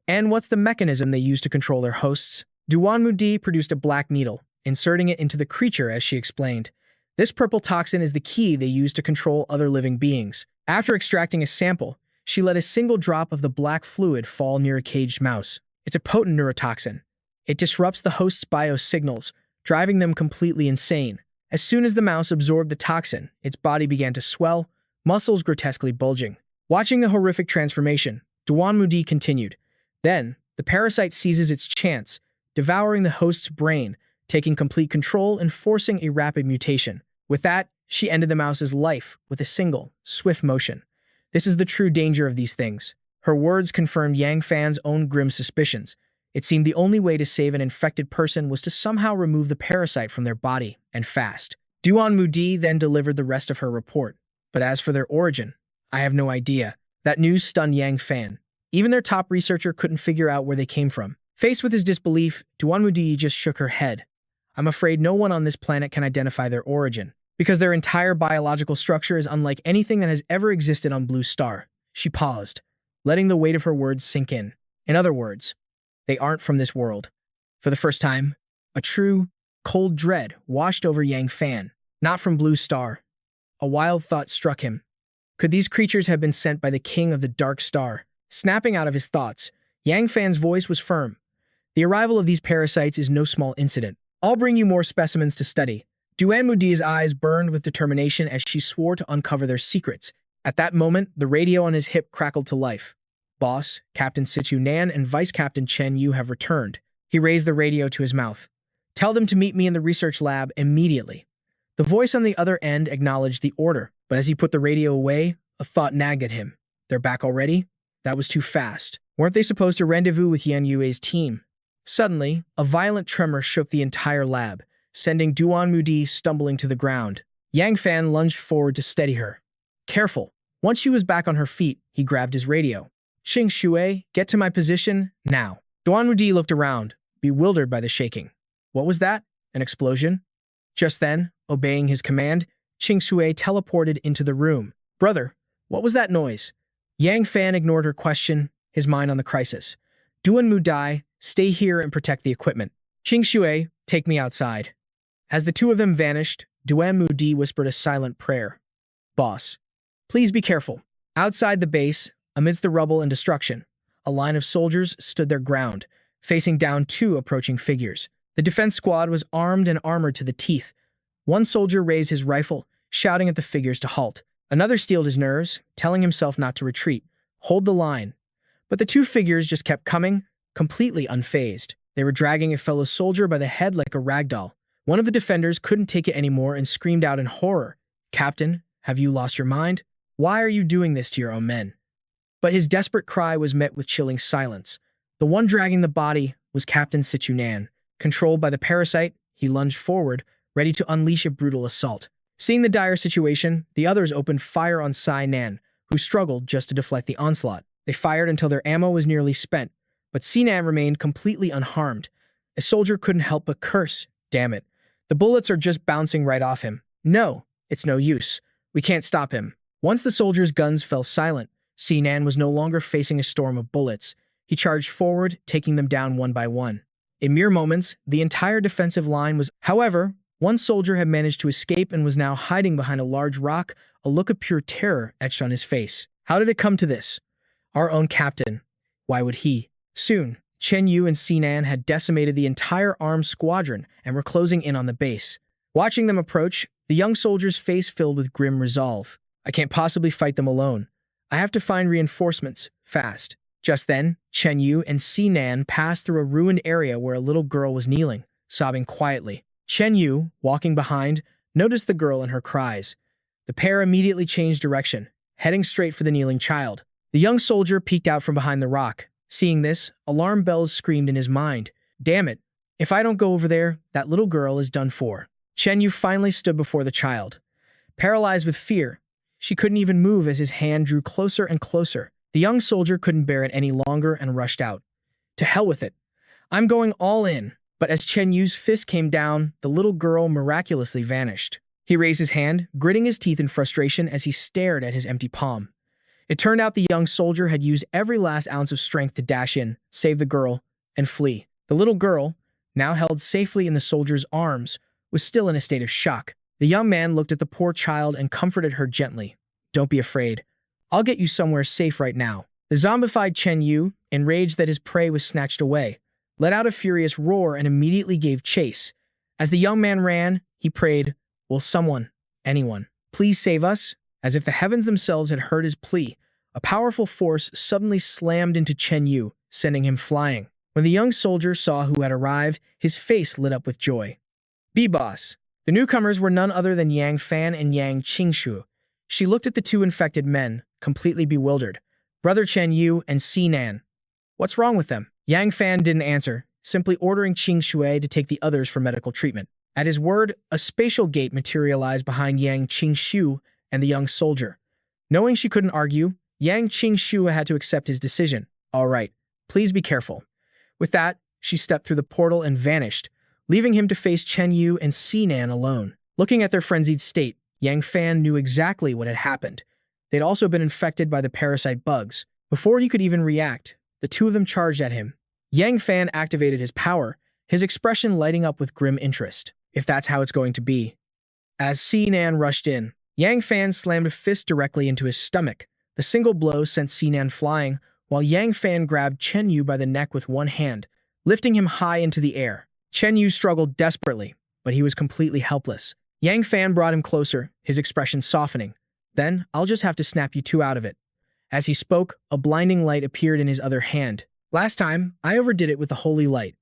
And what's the mechanism they use to control their hosts? Duan Mu Di produced a black needle, inserting it into the creature as she explained. This purple toxin is the key they use to control other living beings. After extracting a sample, she let a single drop of the black fluid fall near a caged mouse. It's a potent neurotoxin. It disrupts the host's biosignals, driving them completely insane. As soon as the mouse absorbed the toxin, its body began to swell, muscles grotesquely bulging. Watching the horrific transformation, Duan Mu Di continued. Then, the parasite seizes its chance, devouring the host's brain, taking complete control and forcing a rapid mutation. With that, she ended the mouse's life with a single, swift motion. This is the true danger of these things. Her words confirmed Yang Fan's own grim suspicions. It seemed the only way to save an infected person was to somehow remove the parasite from their body, and fast. Duan Mu Di then delivered the rest of her report. But as for their origin, I have no idea. That news stunned Yang Fan. Even their top researcher couldn't figure out where they came from. Faced with his disbelief, Duan Mu Di just shook her head. I'm afraid no one on this planet can identify their origin. because their entire biological structure is unlike anything that has ever existed on Blue Star. She paused, letting the weight of her words sink in. In other words, they aren't from this world. For the first time, a true, cold dread washed over Yang Fan. Not from Blue Star. A wild thought struck him. Could these creatures have been sent by the king of the Dark Star? Snapping out of his thoughts, Yang Fan's voice was firm. The arrival of these parasites is no small incident. I'll bring you more specimens to study. Duan Mudi's eyes burned with determination as she swore to uncover their secrets. At that moment, the radio on his hip crackled to life. Boss, Captain Situ Nan and Vice Captain Chen Yu have returned. He raised the radio to his mouth. Tell them to meet me in the research lab immediately. The voice on the other end acknowledged the order, but as he put the radio away, a thought nagged at him. They're back already? That was too fast. Weren't they supposed to rendezvous with Yan Yue's team? Suddenly, a violent tremor shook the entire lab, sending Duan Mudi stumbling to the ground. Yang Fan lunged forward to steady her. Careful. Once she was back on her feet, he grabbed his radio. Xing Shui, get to my position, now. Duan Mudi looked around, bewildered by the shaking. What was that? An explosion? Just then, obeying his command, Xing Shui teleported into the room. Brother, what was that noise? Yang Fan ignored her question, his mind on the crisis. Duan Mudai, stay here and protect the equipment. Xing Shui, take me outside. As the two of them vanished, Duan Mudi whispered a silent prayer. Boss, please be careful. Outside the base, amidst the rubble and destruction, a line of soldiers stood their ground, facing down two approaching figures. The defense squad was armed and armored to the teeth. One soldier raised his rifle, shouting at the figures to halt. Another steeled his nerves, telling himself not to retreat. Hold the line. But the two figures just kept coming, completely unfazed. They were dragging a fellow soldier by the head like a rag doll. One of the defenders couldn't take it anymore and screamed out in horror. Captain, have you lost your mind? Why are you doing this to your own men? But his desperate cry was met with chilling silence. The one dragging the body was Captain Situnan. Controlled by the parasite, he lunged forward, ready to unleash a brutal assault. Seeing the dire situation, the others opened fire on Sai Nan, who struggled just to deflect the onslaught. They fired until their ammo was nearly spent, but Sinan remained completely unharmed. A soldier couldn't help but curse. Damn it. The bullets are just bouncing right off him. No, it's no use. We can't stop him. Once the soldiers' guns fell silent, Sinan was no longer facing a storm of bullets. He charged forward, taking them down one by one. In mere moments, the entire defensive line was... However, one soldier had managed to escape and was now hiding behind a large rock, a look of pure terror etched on his face. How did it come to this? Our own captain. Why would he? Soon, Chen Yu and Sinan had decimated the entire armed squadron and were closing in on the base. Watching them approach, the young soldier's face filled with grim resolve. I can't possibly fight them alone. I have to find reinforcements, fast. Just then, Chen Yu and Sinan passed through a ruined area where a little girl was kneeling, sobbing quietly. Chen Yu, walking behind, noticed the girl and her cries. The pair immediately changed direction, heading straight for the kneeling child. The young soldier peeked out from behind the rock. Seeing this, alarm bells screamed in his mind. Damn it, if I don't go over there, that little girl is done for. Chen Yu finally stood before the child. Paralyzed with fear, she couldn't even move as his hand drew closer and closer. The young soldier couldn't bear it any longer and rushed out. To hell with it. I'm going all in. But as Chen Yu's fist came down, the little girl miraculously vanished. He raised his hand, gritting his teeth in frustration as he stared at his empty palm. It turned out the young soldier had used every last ounce of strength to dash in, save the girl, and flee. The little girl, now held safely in the soldier's arms, was still in a state of shock. The young man looked at the poor child and comforted her gently. Don't be afraid. I'll get you somewhere safe right now. The zombified Chen Yu, enraged that his prey was snatched away, let out a furious roar and immediately gave chase. As the young man ran, he prayed, will someone, anyone, please save us? As if the heavens themselves had heard his plea, a powerful force suddenly slammed into Chen Yu, sending him flying. When the young soldier saw who had arrived, his face lit up with joy. B-Boss. The newcomers were none other than Yang Fan and Yang Qingshu. She looked at the two infected men, completely bewildered. Brother Chen Yu and Sinan. What's wrong with them? Yang Fan didn't answer, simply ordering Qing Shui to take the others for medical treatment. At his word, a spatial gate materialized behind Yang Qingshu and the young soldier. Knowing she couldn't argue, Yang Qingshu had to accept his decision. All right, please be careful. With that, she stepped through the portal and vanished, leaving him to face Chen Yu and Sinan alone. Looking at their frenzied state, Yang Fan knew exactly what had happened. They'd also been infected by the parasite bugs. Before he could even react, the two of them charged at him. Yang Fan activated his power, his expression lighting up with grim interest. If that's how it's going to be. As Sinan rushed in, Yang Fan slammed a fist directly into his stomach. The single blow sent Sinan flying, while Yang Fan grabbed Chen Yu by the neck with one hand, lifting him high into the air. Chen Yu struggled desperately, but he was completely helpless. Yang Fan brought him closer, his expression softening. Then, I'll just have to snap you two out of it. As he spoke, a blinding light appeared in his other hand. Last time, I overdid it with the holy light,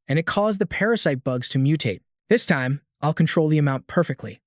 and it caused the parasite bugs to mutate. This time, I'll control the amount perfectly.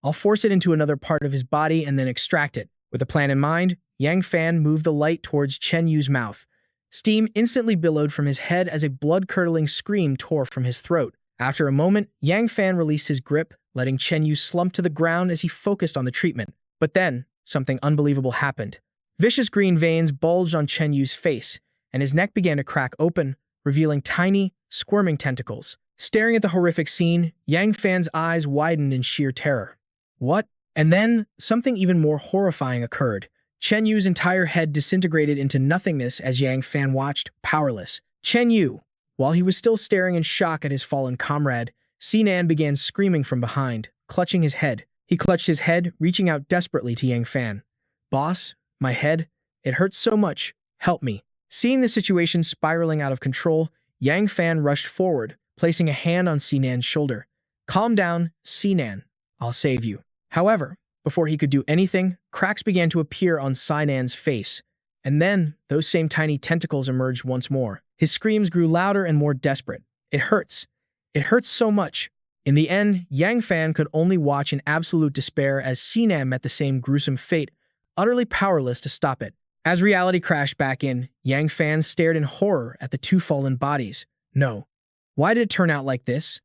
I'll force it into another part of his body and then extract it. With a plan in mind, Yang Fan moved the light towards Chen Yu's mouth. Steam instantly billowed from his head as a blood-curdling scream tore from his throat. After a moment, Yang Fan released his grip, letting Chen Yu slump to the ground as he focused on the treatment. But then, something unbelievable happened. Vicious green veins bulged on Chen Yu's face, and his neck began to crack open, revealing tiny, squirming tentacles. Staring at the horrific scene, Yang Fan's eyes widened in sheer terror. What? And then, something even more horrifying occurred. Chen Yu's entire head disintegrated into nothingness as Yang Fan watched, powerless. Chen Yu! While he was still staring in shock at his fallen comrade, Sinan began screaming from behind, clutching his head. He clutched his head, reaching out desperately to Yang Fan. Boss, my head, it hurts so much. Help me. Seeing the situation spiraling out of control, Yang Fan rushed forward, placing a hand on Sinan's shoulder. Calm down, Sinan. I'll save you. However, before he could do anything, cracks began to appear on Sinan's face. And then, those same tiny tentacles emerged once more. His screams grew louder and more desperate. It hurts. It hurts so much. In the end, Yang Fan could only watch in absolute despair as Sinan met the same gruesome fate, utterly powerless to stop it. As reality crashed back in, Yang Fan stared in horror at the two fallen bodies. No. Why did it turn out like this?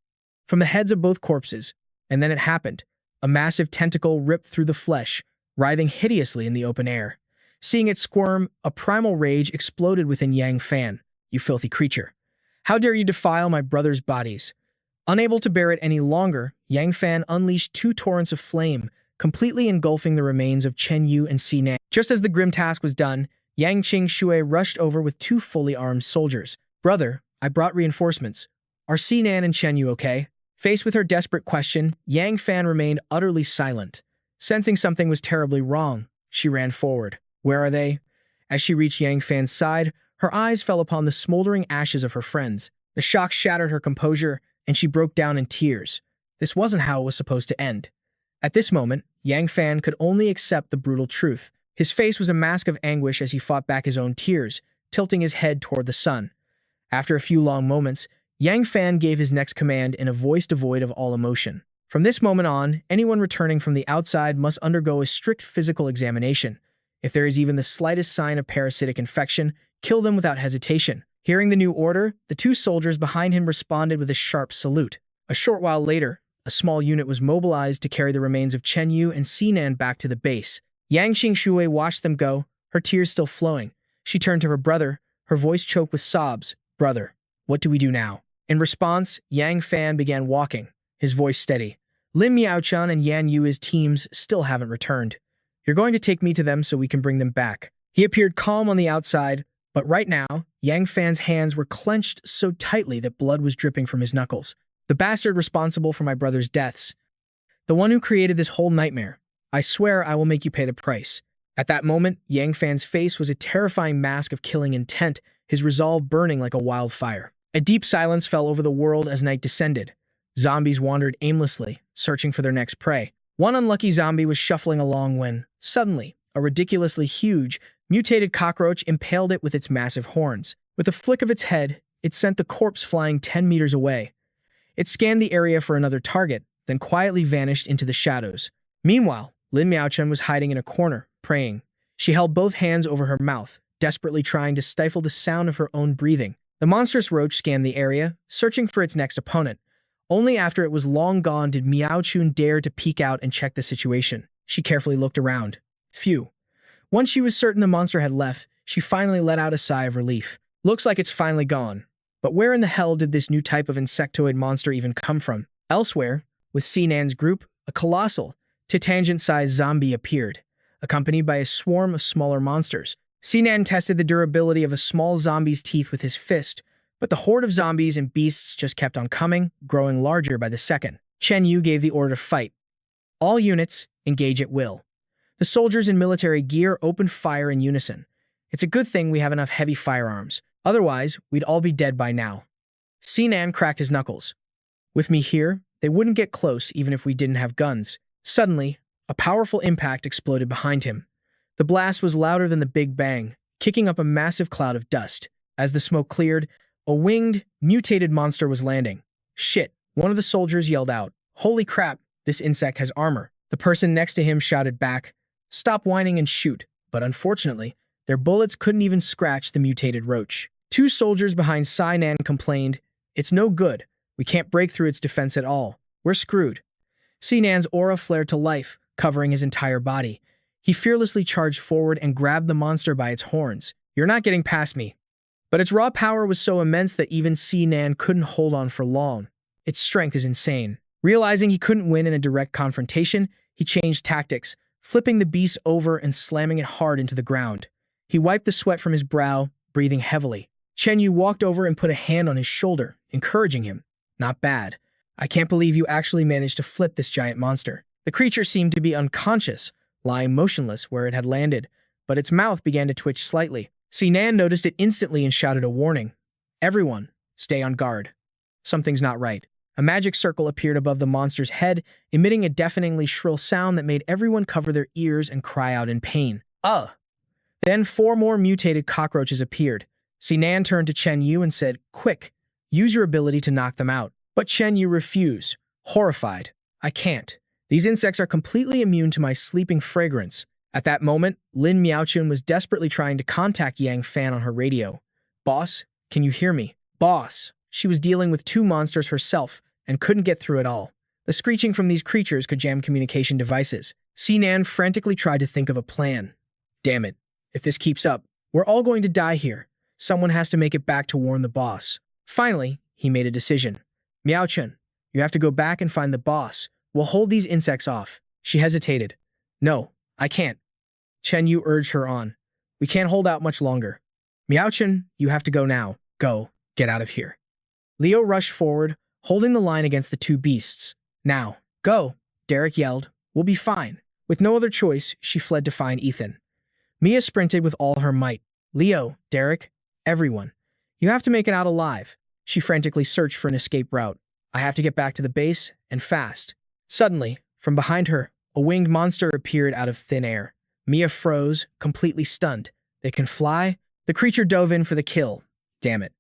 From the heads of both corpses, and then it happened. A massive tentacle ripped through the flesh, writhing hideously in the open air. Seeing it squirm, a primal rage exploded within Yang Fan. You filthy creature. How dare you defile my brother's bodies? Unable to bear it any longer, Yang Fan unleashed two torrents of flame, completely engulfing the remains of Chen Yu and Sinan. Just as the grim task was done, Yang Qing Shui rushed over with two fully armed soldiers. Brother, I brought reinforcements. Are Sinan and Chen Yu okay? Faced with her desperate question, Yang Fan remained utterly silent. Sensing something was terribly wrong, she ran forward. Where are they? As she reached Yang Fan's side, her eyes fell upon the smoldering ashes of her friends. The shock shattered her composure, and she broke down in tears. This wasn't how it was supposed to end. At this moment, Yang Fan could only accept the brutal truth. His face was a mask of anguish as he fought back his own tears, tilting his head toward the sun. After a few long moments, Yang Fan gave his next command in a voice devoid of all emotion. From this moment on, anyone returning from the outside must undergo a strict physical examination. If there is even the slightest sign of parasitic infection, kill them without hesitation. Hearing the new order, the two soldiers behind him responded with a sharp salute. A short while later, a small unit was mobilized to carry the remains of Chen Yu and Sinan back to the base. Yang Qingshui watched them go, her tears still flowing. She turned to her brother, her voice choked with sobs. Brother, what do we do now? In response, Yang Fan began walking, his voice steady. Lin Miaochan and Yan Yu's teams still haven't returned. You're going to take me to them so we can bring them back. He appeared calm on the outside, but right now, Yang Fan's hands were clenched so tightly that blood was dripping from his knuckles. The bastard responsible for my brother's deaths. The one who created this whole nightmare. I swear I will make you pay the price. At that moment, Yang Fan's face was a terrifying mask of killing intent, his resolve burning like a wildfire. A deep silence fell over the world as night descended. Zombies wandered aimlessly, searching for their next prey. One unlucky zombie was shuffling along when, suddenly, a ridiculously huge, mutated cockroach impaled it with its massive horns. With a flick of its head, it sent the corpse flying 10 meters away. It scanned the area for another target, then quietly vanished into the shadows. Meanwhile, Lin Miaochen was hiding in a corner, praying. She held both hands over her mouth, desperately trying to stifle the sound of her own breathing. The monstrous roach scanned the area, searching for its next opponent. Only after it was long gone did Miaochun dare to peek out and check the situation. She carefully looked around. Phew. Once she was certain the monster had left, she finally let out a sigh of relief. Looks like it's finally gone. But where in the hell did this new type of insectoid monster even come from? Elsewhere, with Sinan's group, a colossal, tangent-sized zombie appeared, accompanied by a swarm of smaller monsters. Sinan tested the durability of a small zombie's teeth with his fist, but the horde of zombies and beasts just kept on coming, growing larger by the second. Chen Yu gave the order to fight. All units, engage at will. The soldiers in military gear opened fire in unison. It's a good thing we have enough heavy firearms. Otherwise, we'd all be dead by now. Sinan cracked his knuckles. With me here, they wouldn't get close even if we didn't have guns. Suddenly, a powerful impact exploded behind him. The blast was louder than the Big Bang, kicking up a massive cloud of dust. As the smoke cleared, a winged, mutated monster was landing. Shit, one of the soldiers yelled out. Holy crap, this insect has armor. The person next to him shouted back, stop whining and shoot. But unfortunately, their bullets couldn't even scratch the mutated roach. Two soldiers behind Sinan complained, it's no good. We can't break through its defense at all. We're screwed. Sinan's aura flared to life, covering his entire body. He fearlessly charged forward and grabbed the monster by its horns. You're not getting past me. But its raw power was so immense that even Sinan couldn't hold on for long. Its strength is insane. Realizing he couldn't win in a direct confrontation, he changed tactics, flipping the beast over and slamming it hard into the ground. He wiped the sweat from his brow, breathing heavily. Chen Yu walked over and put a hand on his shoulder, encouraging him. Not bad. I can't believe you actually managed to flip this giant monster. The creature seemed to be unconscious, lying motionless where it had landed, but its mouth began to twitch slightly. Sinan noticed it instantly and shouted a warning. Everyone, stay on guard. Something's not right. A magic circle appeared above the monster's head, emitting a deafeningly shrill sound that made everyone cover their ears and cry out in pain. Ugh! Then 4 more mutated cockroaches appeared. Sinan turned to Chen Yu and said, quick, use your ability to knock them out. But Chen Yu refused, horrified. I can't. These insects are completely immune to my sleeping fragrance. At that moment, Lin Miaochun was desperately trying to contact Yang Fan on her radio. Boss, can you hear me? Boss. She was dealing with 2 monsters herself and couldn't get through at all. The screeching from these creatures could jam communication devices. Sinan frantically tried to think of a plan. Damn it. If this keeps up, we're all going to die here. Someone has to make it back to warn the boss. Finally, he made a decision. Miaochun, you have to go back and find the boss. We'll hold these insects off. She hesitated. No, I can't. Chen Yu urged her on. We can't hold out much longer. Miaochun, you have to go now. Go. Get out of here. Leo rushed forward, holding the line against the 2 beasts. Now, go, Derek yelled. We'll be fine. With no other choice, she fled to find Ethan. Mia sprinted with all her might. Leo, Derek, everyone. You have to make it out alive. She frantically searched for an escape route. I have to get back to the base, and fast. Suddenly, from behind her, a winged monster appeared out of thin air. Mia froze, completely stunned. They can fly? The creature dove in for the kill. Damn it.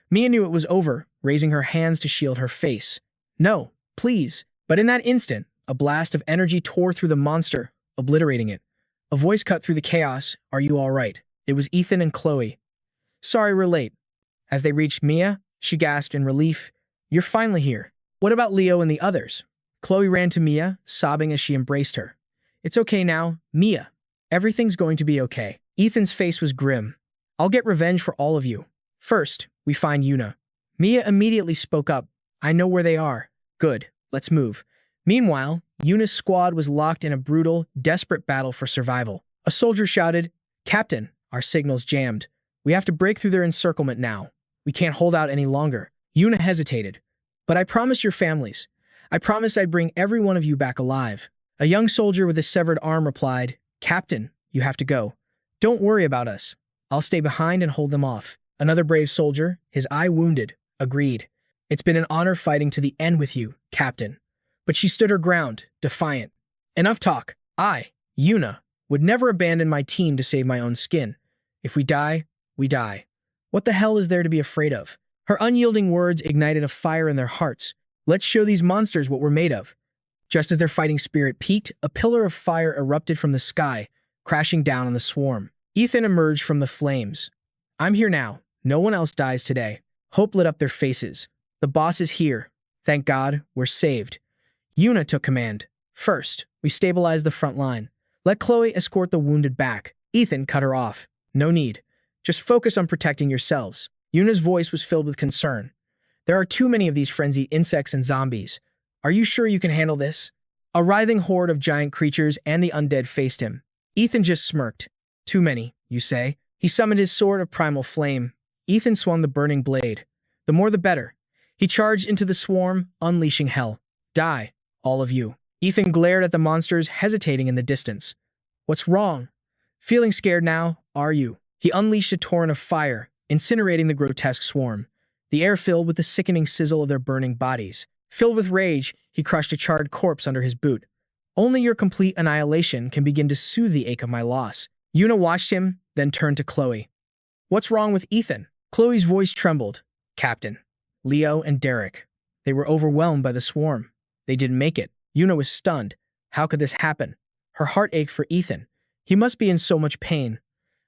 Mia knew it was over, raising her hands to shield her face. No, please. But in that instant, a blast of energy tore through the monster, obliterating it. A voice cut through the chaos. Are you all right? It was Ethan and Chloe. Sorry we're late. As they reached Mia, she gasped in relief. You're finally here. What about Leo and the others? Chloe ran to Mia, sobbing as she embraced her. It's okay now, Mia. Everything's going to be okay. Ethan's face was grim. I'll get revenge for all of you. First, we find Yuna. Mia immediately spoke up. I know where they are. Good, let's move. Meanwhile, Yuna's squad was locked in a brutal, desperate battle for survival. A soldier shouted, Captain, our signal's jammed. We have to break through their encirclement now. We can't hold out any longer. Yuna hesitated. But I promised your families. I promised I'd bring every one of you back alive. A young soldier with a severed arm replied, Captain, you have to go. Don't worry about us. I'll stay behind and hold them off. Another brave soldier, his eye wounded, agreed. It's been an honor fighting to the end with you, Captain. But she stood her ground, defiant. Enough talk. I, Yuna, would never abandon my team to save my own skin. If we die, we die. What the hell is there to be afraid of? Her unyielding words ignited a fire in their hearts. Let's show these monsters what we're made of. Just as their fighting spirit peaked, a pillar of fire erupted from the sky, crashing down on the swarm. Ethan emerged from the flames. I'm here now. No one else dies today. Hope lit up their faces. The boss is here. Thank God, we're saved. Yuna took command. First, we stabilize the front line. Let Chloe escort the wounded back. Ethan cut her off. No need. Just focus on protecting yourselves. Yuna's voice was filled with concern. There are too many of these frenzied insects and zombies. Are you sure you can handle this? A writhing horde of giant creatures and the undead faced him. Ethan just smirked. Too many, you say? He summoned his sword of primal flame. Ethan swung the burning blade. The more the better. He charged into the swarm, unleashing hell. Die, all of you. Ethan glared at the monsters, hesitating in the distance. What's wrong? Feeling scared now, are you? He unleashed a torrent of fire, incinerating the grotesque swarm. The air filled with the sickening sizzle of their burning bodies. Filled with rage, he crushed a charred corpse under his boot. Only your complete annihilation can begin to soothe the ache of my loss. Yuna watched him, then turned to Chloe. What's wrong with Ethan? Chloe's voice trembled. Captain, Leo, and Derek. They were overwhelmed by the swarm. They didn't make it. Yuna was stunned. How could this happen? Her heart ached for Ethan. He must be in so much pain.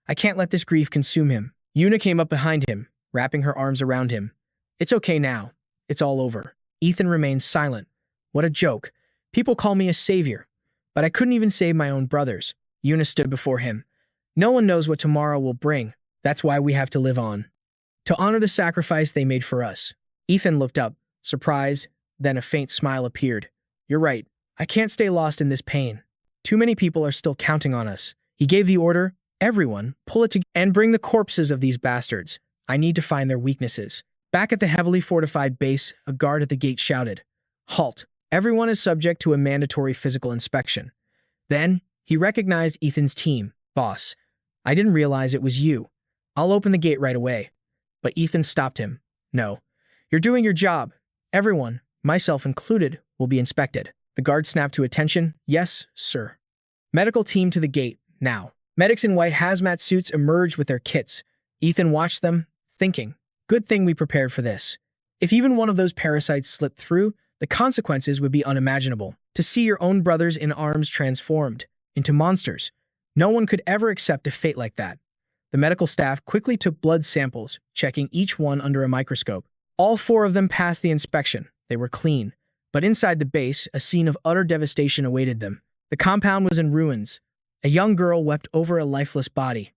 I can't let this grief consume him. Yuna came up behind him, wrapping her arms around him. It's okay now. It's all over. Ethan remained silent. What a joke. People call me a savior. But I couldn't even save my own brothers. Yuna stood before him. No one knows what tomorrow will bring. That's why we have to live on. To honor the sacrifice they made for us. Ethan looked up, surprised, then a faint smile appeared. You're right. I can't stay lost in this pain. Too many people are still counting on us. He gave the order, everyone, pull it together and bring the corpses of these bastards. I need to find their weaknesses. Back at the heavily fortified base, a guard at the gate shouted, Halt! Everyone is subject to a mandatory physical inspection. Then, he recognized Ethan's team. Boss, I didn't realize it was you. I'll open the gate right away. But Ethan stopped him. No. You're doing your job. Everyone, myself included, will be inspected. The guard snapped to attention. Yes, sir. Medical team to the gate, now. Medics in white hazmat suits emerged with their kits. Ethan watched them, thinking, good thing we prepared for this. If even one of those parasites slipped through, the consequences would be unimaginable. To see your own brothers in arms transformed into monsters. No one could ever accept a fate like that. The medical staff quickly took blood samples, checking each one under a microscope. All 4 of them passed the inspection. They were clean. But inside the base, a scene of utter devastation awaited them. The compound was in ruins. A young girl wept over a lifeless body.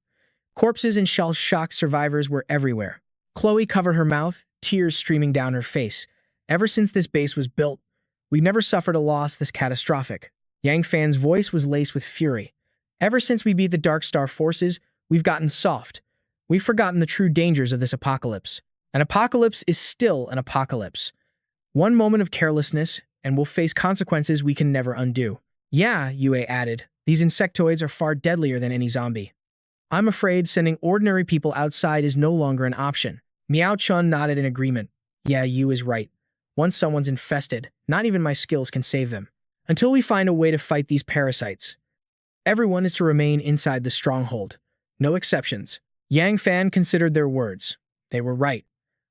Corpses and shell-shocked survivors were everywhere. Chloe covered her mouth, tears streaming down her face. Ever since this base was built, we've never suffered a loss this catastrophic. Yang Fan's voice was laced with fury. Ever since we beat the Dark Star forces, we've gotten soft. We've forgotten the true dangers of this apocalypse. An apocalypse is still an apocalypse. One moment of carelessness, and we'll face consequences we can never undo. Yeah, Yue added, these insectoids are far deadlier than any zombie. I'm afraid sending ordinary people outside is no longer an option. Miao Chun nodded in agreement. Yeah, Yu is right. Once someone's infested, not even my skills can save them. Until we find a way to fight these parasites. Everyone is to remain inside the stronghold. No exceptions. Yang Fan considered their words. They were right.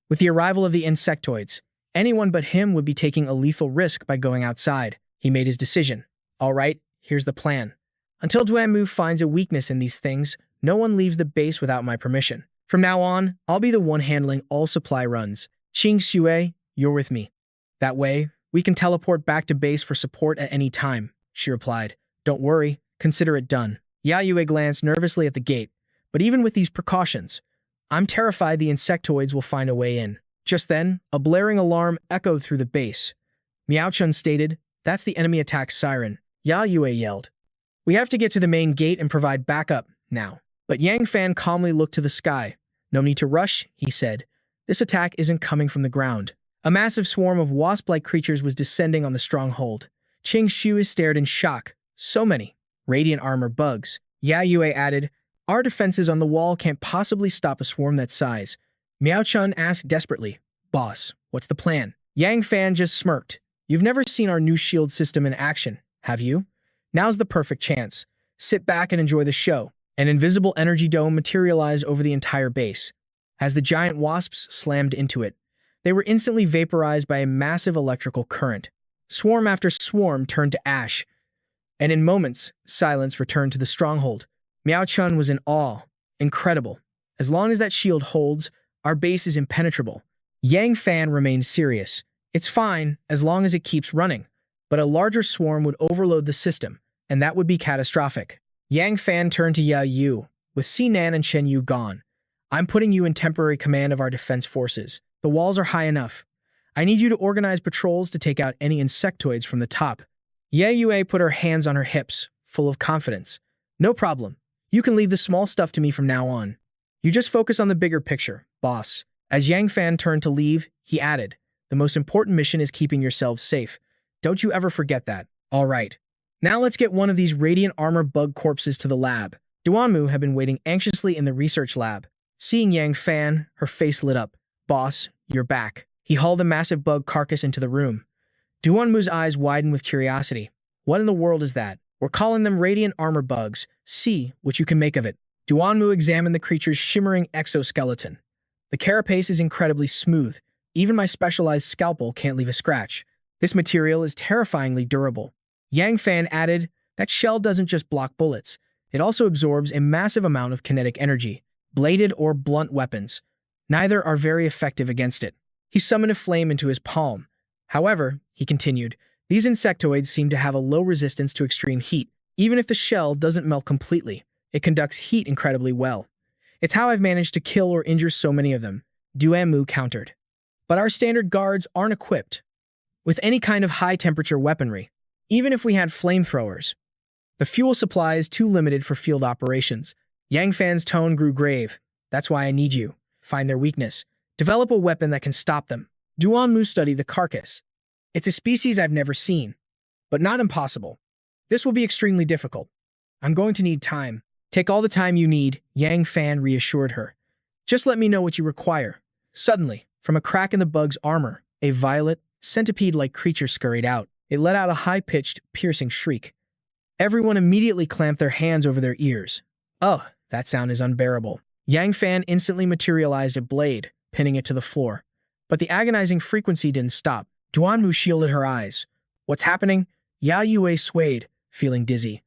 With the arrival of the insectoids, anyone but him would be taking a lethal risk by going outside. He made his decision. All right, here's the plan. Until Duanmu finds a weakness in these things, no one leaves the base without my permission. From now on, I'll be the one handling all supply runs. Qing Xue, you're with me. That way, we can teleport back to base for support at any time, she replied. Don't worry, consider it done. Ya Yue glanced nervously at the gate, but even with these precautions, I'm terrified the insectoids will find a way in. Just then, a blaring alarm echoed through the base. Miao Chun stated, that's the enemy attack siren. Ya Yue yelled. We have to get to the main gate and provide backup, now. But Yang Fan calmly looked to the sky. No need to rush, he said. This attack isn't coming from the ground. A massive swarm of wasp-like creatures was descending on the stronghold. Qing Shu stared in shock. So many. Radiant armor bugs. Ya Yue added, our defenses on the wall can't possibly stop a swarm that size. Miao Chun asked desperately, Boss, what's the plan? Yang Fan just smirked. You've never seen our new shield system in action, have you? Now's the perfect chance. Sit back and enjoy the show. An invisible energy dome materialized over the entire base. As the giant wasps slammed into it, they were instantly vaporized by a massive electrical current. Swarm after swarm turned to ash, and in moments, silence returned to the stronghold. Miao Chun was in awe. Incredible. As long as that shield holds, our base is impenetrable. Yang Fan remained serious. It's fine, as long as it keeps running. But a larger swarm would overload the system, and that would be catastrophic. Yang Fan turned to Ya Yu. With Sinan and Chen Yu gone, I'm putting you in temporary command of our defense forces. The walls are high enough. I need you to organize patrols to take out any insectoids from the top. Ye Yue put her hands on her hips, full of confidence. No problem. You can leave the small stuff to me from now on. You just focus on the bigger picture, boss. As Yang Fan turned to leave, he added, the most important mission is keeping yourselves safe. Don't you ever forget that. All right. Now let's get one of these radiant armor bug corpses to the lab. Duanmu had been waiting anxiously in the research lab. Seeing Yang Fan, her face lit up. Boss, you're back. He hauled the massive bug carcass into the room. Duanmu's eyes widened with curiosity. What in the world is that? We're calling them radiant armor bugs. See what you can make of it. Duanmu examined the creature's shimmering exoskeleton. The carapace is incredibly smooth. Even my specialized scalpel can't leave a scratch. This material is terrifyingly durable. Yang Fan added, that shell doesn't just block bullets. It also absorbs a massive amount of kinetic energy. Bladed or blunt weapons. Neither are very effective against it. He summoned a flame into his palm. However, he continued, these insectoids seem to have a low resistance to extreme heat. Even if the shell doesn't melt completely, it conducts heat incredibly well. It's how I've managed to kill or injure so many of them, Duanmu countered. But our standard guards aren't equipped with any kind of high-temperature weaponry, even if we had flamethrowers. The fuel supply is too limited for field operations. Yang Fan's tone grew grave. That's why I need you. Find their weakness. Develop a weapon that can stop them. Duanmu studied the carcass. It's a species I've never seen, but not impossible. This will be extremely difficult. I'm going to need time. Take all the time you need, Yang Fan reassured her. Just let me know what you require. Suddenly, from a crack in the bug's armor, a violet, centipede-like creature scurried out. It let out a high-pitched, piercing shriek. Everyone immediately clamped their hands over their ears. Ugh, that sound is unbearable. Yang Fan instantly materialized a blade, pinning it to the floor. But the agonizing frequency didn't stop. Duanmu shielded her eyes. What's happening? Yao Yue swayed, feeling dizzy.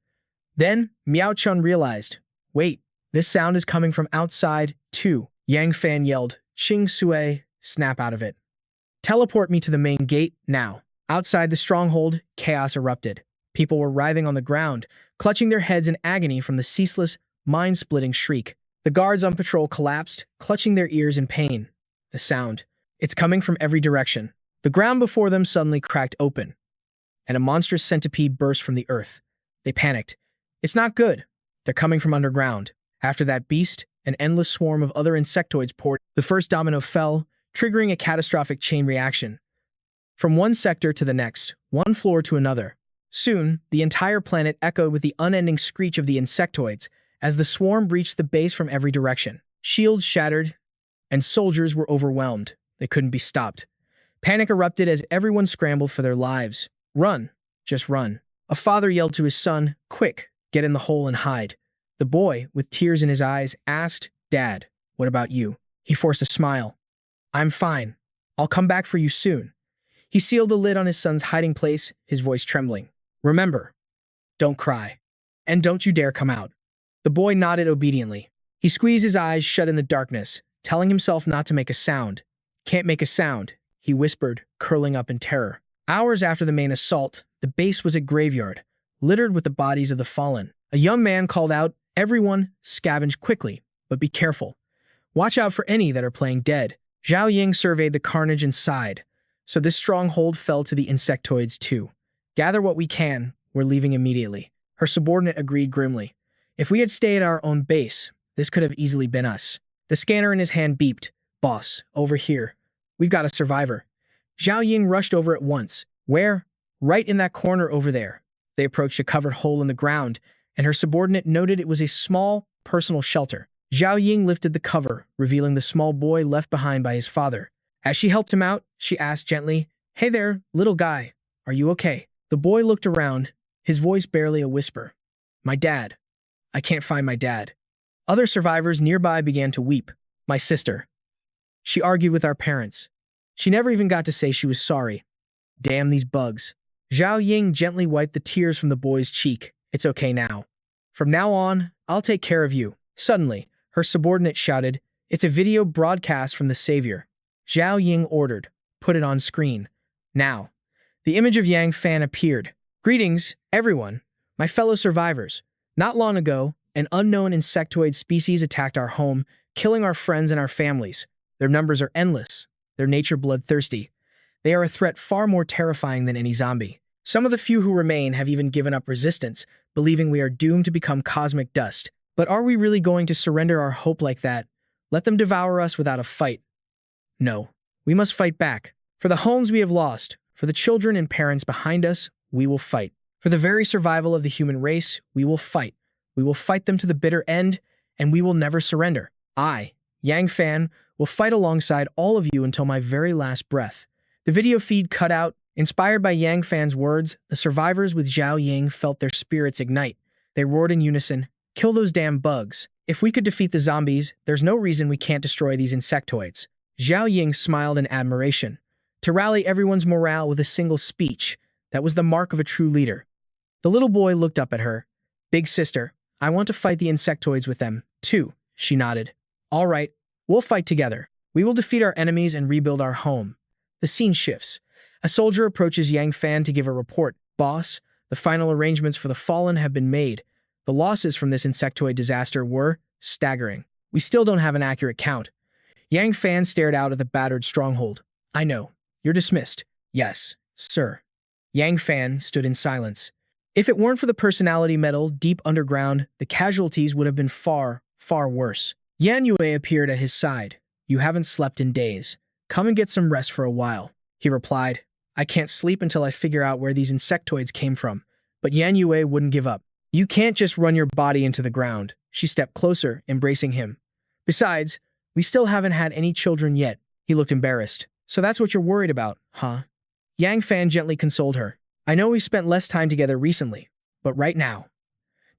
Then, Miao Chun realized. Wait, this sound is coming from outside, too. Yang Fan yelled. Ching Sui, snap out of it. Teleport me to the main gate, now. Outside the stronghold, chaos erupted. People were writhing on the ground, clutching their heads in agony from the ceaseless, mind-splitting shriek. The guards on patrol collapsed, clutching their ears in pain. The sound. It's coming from every direction. The ground before them suddenly cracked open, and a monstrous centipede burst from the earth. They panicked. It's not good. They're coming from underground. After that beast, an endless swarm of other insectoids poured. The first domino fell, triggering a catastrophic chain reaction. From one sector to the next, one floor to another. Soon, the entire planet echoed with the unending screech of the insectoids as the swarm breached the base from every direction. Shields shattered, and soldiers were overwhelmed. They couldn't be stopped. Panic erupted as everyone scrambled for their lives. Run. Just run. A father yelled to his son, quick, get in the hole and hide. The boy, with tears in his eyes, asked, Dad, what about you? He forced a smile. I'm fine. I'll come back for you soon. He sealed the lid on his son's hiding place, his voice trembling. Remember, don't cry. And don't you dare come out. The boy nodded obediently. He squeezed his eyes shut in the darkness, telling himself not to make a sound. Can't make a sound, he whispered, curling up in terror. Hours after the main assault, the base was a graveyard, littered with the bodies of the fallen. A young man called out, Everyone, scavenge quickly, but be careful. Watch out for any that are playing dead. Zhao Ying surveyed the carnage and sighed. So this stronghold fell to the insectoids too. Gather what we can, we're leaving immediately. Her subordinate agreed grimly. If we had stayed at our own base, this could have easily been us. The scanner in his hand beeped. Boss, over here. We've got a survivor. Zhao Ying rushed over at once. Where? Right in that corner over there. They approached a covered hole in the ground, and her subordinate noted it was a small, personal shelter. Zhao Ying lifted the cover, revealing the small boy left behind by his father. As she helped him out, she asked gently, Hey there, little guy. Are you okay? The boy looked around, his voice barely a whisper. My dad. I can't find my dad. Other survivors nearby began to weep. My sister. She argued with our parents. She never even got to say she was sorry. Damn these bugs. Zhao Ying gently wiped the tears from the boy's cheek. It's okay now. From now on, I'll take care of you. Suddenly, her subordinate shouted, It's a video broadcast from the Savior. Zhao Ying ordered, Put it on screen. Now. The image of Yang Fan appeared. Greetings, everyone, my fellow survivors. Not long ago, an unknown insectoid species attacked our home, killing our friends and our families. Their numbers are endless, their nature bloodthirsty. They are a threat far more terrifying than any zombie. Some of the few who remain have even given up resistance, believing we are doomed to become cosmic dust. But are we really going to surrender our hope like that? Let them devour us without a fight. No, we must fight back. For the homes we have lost, for the children and parents behind us, we will fight. For the very survival of the human race, we will fight. We will fight them to the bitter end, and we will never surrender. I, Yang Fan, will fight alongside all of you until my very last breath. The video feed cut out. Inspired by Yang Fan's words, the survivors with Zhao Ying felt their spirits ignite. They roared in unison, "Kill those damn bugs. If we could defeat the zombies, there's no reason we can't destroy these insectoids." Zhao Ying smiled in admiration. To rally everyone's morale with a single speech, that was the mark of a true leader. The little boy looked up at her. "Big sister, I want to fight the insectoids with them, too," she nodded. "All right, we'll fight together. We will defeat our enemies and rebuild our home." The scene shifts. A soldier approaches Yang Fan to give a report. "Boss, the final arrangements for the fallen have been made. The losses from this insectoid disaster were staggering. We still don't have an accurate count." Yang Fan stared out at the battered stronghold. "I know. You're dismissed." "Yes, sir." Yang Fan stood in silence. If it weren't for the personality metal deep underground, the casualties would have been far, far worse. Yan Yue appeared at his side. "You haven't slept in days. Come and get some rest for a while." He replied, "I can't sleep until I figure out where these insectoids came from." But Yan Yue wouldn't give up. "You can't just run your body into the ground." She stepped closer, embracing him. "Besides, we still haven't had any children yet." He looked embarrassed. "So that's what you're worried about, huh?" Yang Fan gently consoled her. "I know we've spent less time together recently, but right now,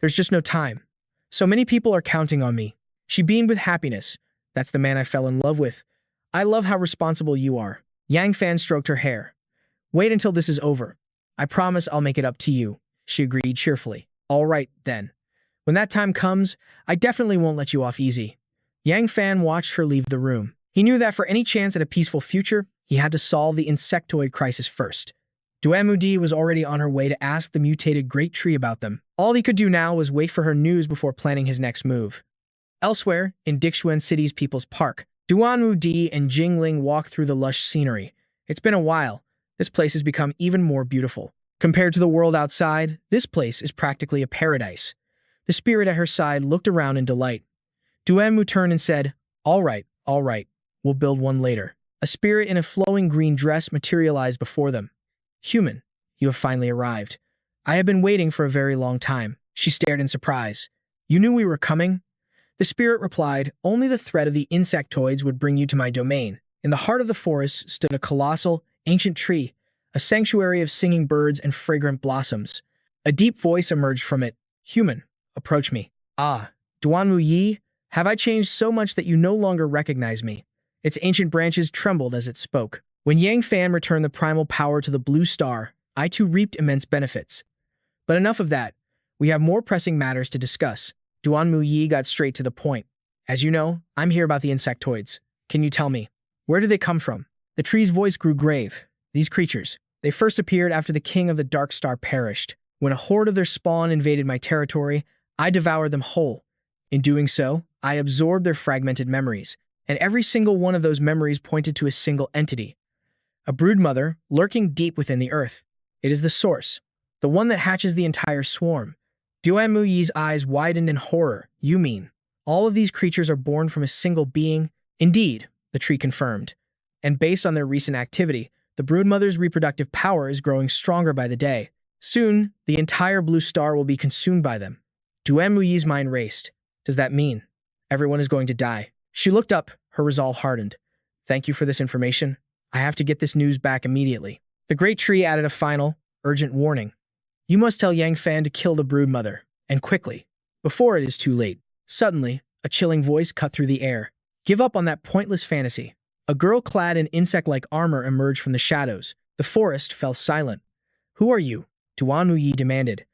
there's just no time. So many people are counting on me." She beamed with happiness. "That's the man I fell in love with. I love how responsible you are." Yang Fan stroked her hair. "Wait until this is over. I promise I'll make it up to you," she agreed cheerfully. "All right, then. When that time comes, I definitely won't let you off easy." Yang Fan watched her leave the room. He knew that for any chance at a peaceful future, he had to solve the insectoid crisis first. Duamudi was already on her way to ask the mutated great tree about them. All he could do now was wait for her news before planning his next move. Elsewhere, in Dixuan City's People's Park, Duanmudi and Jingling walked through the lush scenery. It's been a while. This place has become even more beautiful. Compared to the world outside, this place is practically a paradise. The spirit at her side looked around in delight. Duanmu turned and said, all right, we'll build one later." A spirit in a flowing green dress materialized before them. "Human, you have finally arrived. I have been waiting for a very long time." She stared in surprise. "You knew we were coming?" The spirit replied, "Only the threat of the insectoids would bring you to my domain." In the heart of the forest stood a colossal, ancient tree, a sanctuary of singing birds and fragrant blossoms. A deep voice emerged from it. "Human, approach me." "Ah, Duanmu Yi, have I changed so much that you no longer recognize me?" Its ancient branches trembled as it spoke. "When Yang Fan returned the primal power to the blue star, I too reaped immense benefits. But enough of that. We have more pressing matters to discuss." Duanmu Yi got straight to the point. "As you know, I'm here about the insectoids. Can you tell me, where did they come from?" The tree's voice grew grave. "These creatures, they first appeared after the king of the Dark Star perished. When a horde of their spawn invaded my territory, I devoured them whole. In doing so, I absorbed their fragmented memories, and every single one of those memories pointed to a single entity. A broodmother lurking deep within the earth. It is the source, the one that hatches the entire swarm." Duanmu Yi's eyes widened in horror. "You mean, all of these creatures are born from a single being?" "Indeed," the tree confirmed. "And based on their recent activity, the broodmother's reproductive power is growing stronger by the day. Soon, the entire blue star will be consumed by them." Duanmu Yi's mind raced. "Does that mean everyone is going to die?" She looked up, her resolve hardened. "Thank you for this information. I have to get this news back immediately." The great tree added a final, urgent warning. "You must tell Yang Fan to kill the broodmother, and quickly, before it is too late." Suddenly, a chilling voice cut through the air. "Give up on that pointless fantasy." A girl clad in insect-like armor emerged from the shadows. The forest fell silent. "Who are you?" Duanmu Yi demanded.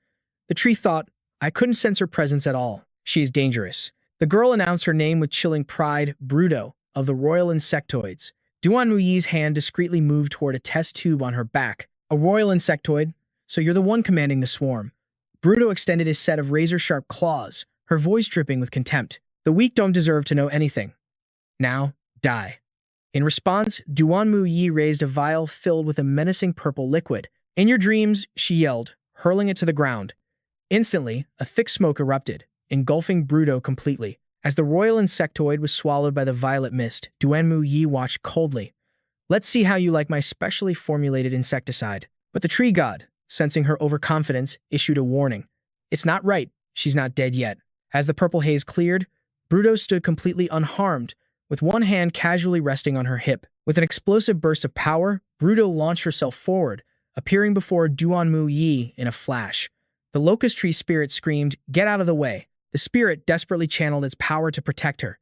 The tree thought, "I couldn't sense her presence at all. She is dangerous." The girl announced her name with chilling pride, Bruto, of the Royal Insectoids. Duanmu Yi's hand discreetly moved toward a test tube on her back. "A Royal Insectoid? So you're the one commanding the swarm." Bruto extended his set of razor-sharp claws, her voice dripping with contempt. "The weak don't deserve to know anything. Now, die." In response, Duanmu Yi raised a vial filled with a menacing purple liquid. In your dreams, she yelled, hurling it to the ground. Instantly, a thick smoke erupted, engulfing Bruto completely. As the royal insectoid was swallowed by the violet mist, Duanmu Yi watched coldly. Let's see how you like my specially formulated insecticide. But the tree god, sensing her overconfidence, issued a warning. It's not right. She's not dead yet. As the purple haze cleared, Bruto stood completely unharmed, with one hand casually resting on her hip. With an explosive burst of power, Bruto launched herself forward, appearing before Duanmu Yi in a flash. The locust tree spirit screamed, "Get out of the way." The spirit desperately channeled its power to protect her.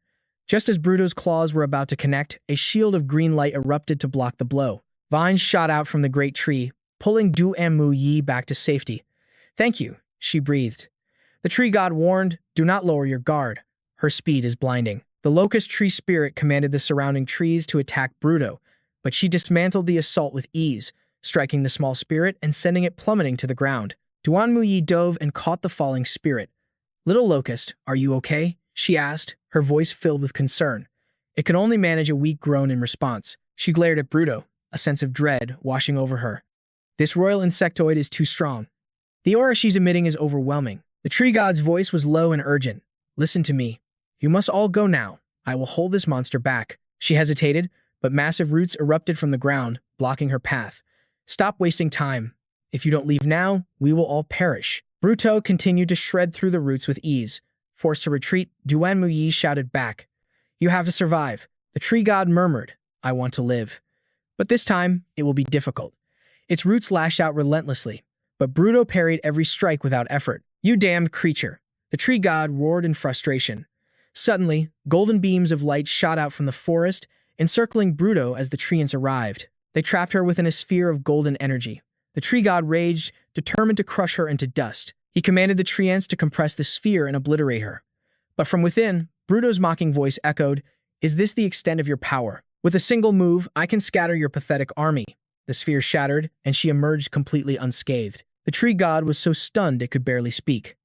Just as Bruto's claws were about to connect, a shield of green light erupted to block the blow. Vines shot out from the great tree, pulling Duanmu Yi back to safety. "Thank you," she breathed. The tree god warned, "Do not lower your guard. Her speed is blinding." The locust tree spirit commanded the surrounding trees to attack Bruto, but she dismantled the assault with ease, striking the small spirit and sending it plummeting to the ground. Duanmu Yi dove and caught the falling spirit. "Little locust, are you okay?" she asked, her voice filled with concern. It could only manage a weak groan in response. She glared at Bruto, a sense of dread washing over her. This royal insectoid is too strong. The aura she's emitting is overwhelming. The tree god's voice was low and urgent. "Listen to me. You must all go now. I will hold this monster back." She hesitated, but massive roots erupted from the ground, blocking her path. "Stop wasting time. If you don't leave now, we will all perish." Bruto continued to shred through the roots with ease. Forced to retreat, Duanmu Yi shouted back, "You have to survive." The tree god murmured, "I want to live." But this time, it will be difficult. Its roots lashed out relentlessly, but Bruto parried every strike without effort. "You damned creature!" The tree god roared in frustration. Suddenly, golden beams of light shot out from the forest, encircling Bruto as the treants arrived. They trapped her within a sphere of golden energy. The tree god raged, determined to crush her into dust. He commanded the treants to compress the sphere and obliterate her. But from within, Bruto's mocking voice echoed, "Is this the extent of your power? With a single move, I can scatter your pathetic army." The sphere shattered, and she emerged completely unscathed. The tree god was so stunned it could barely speak.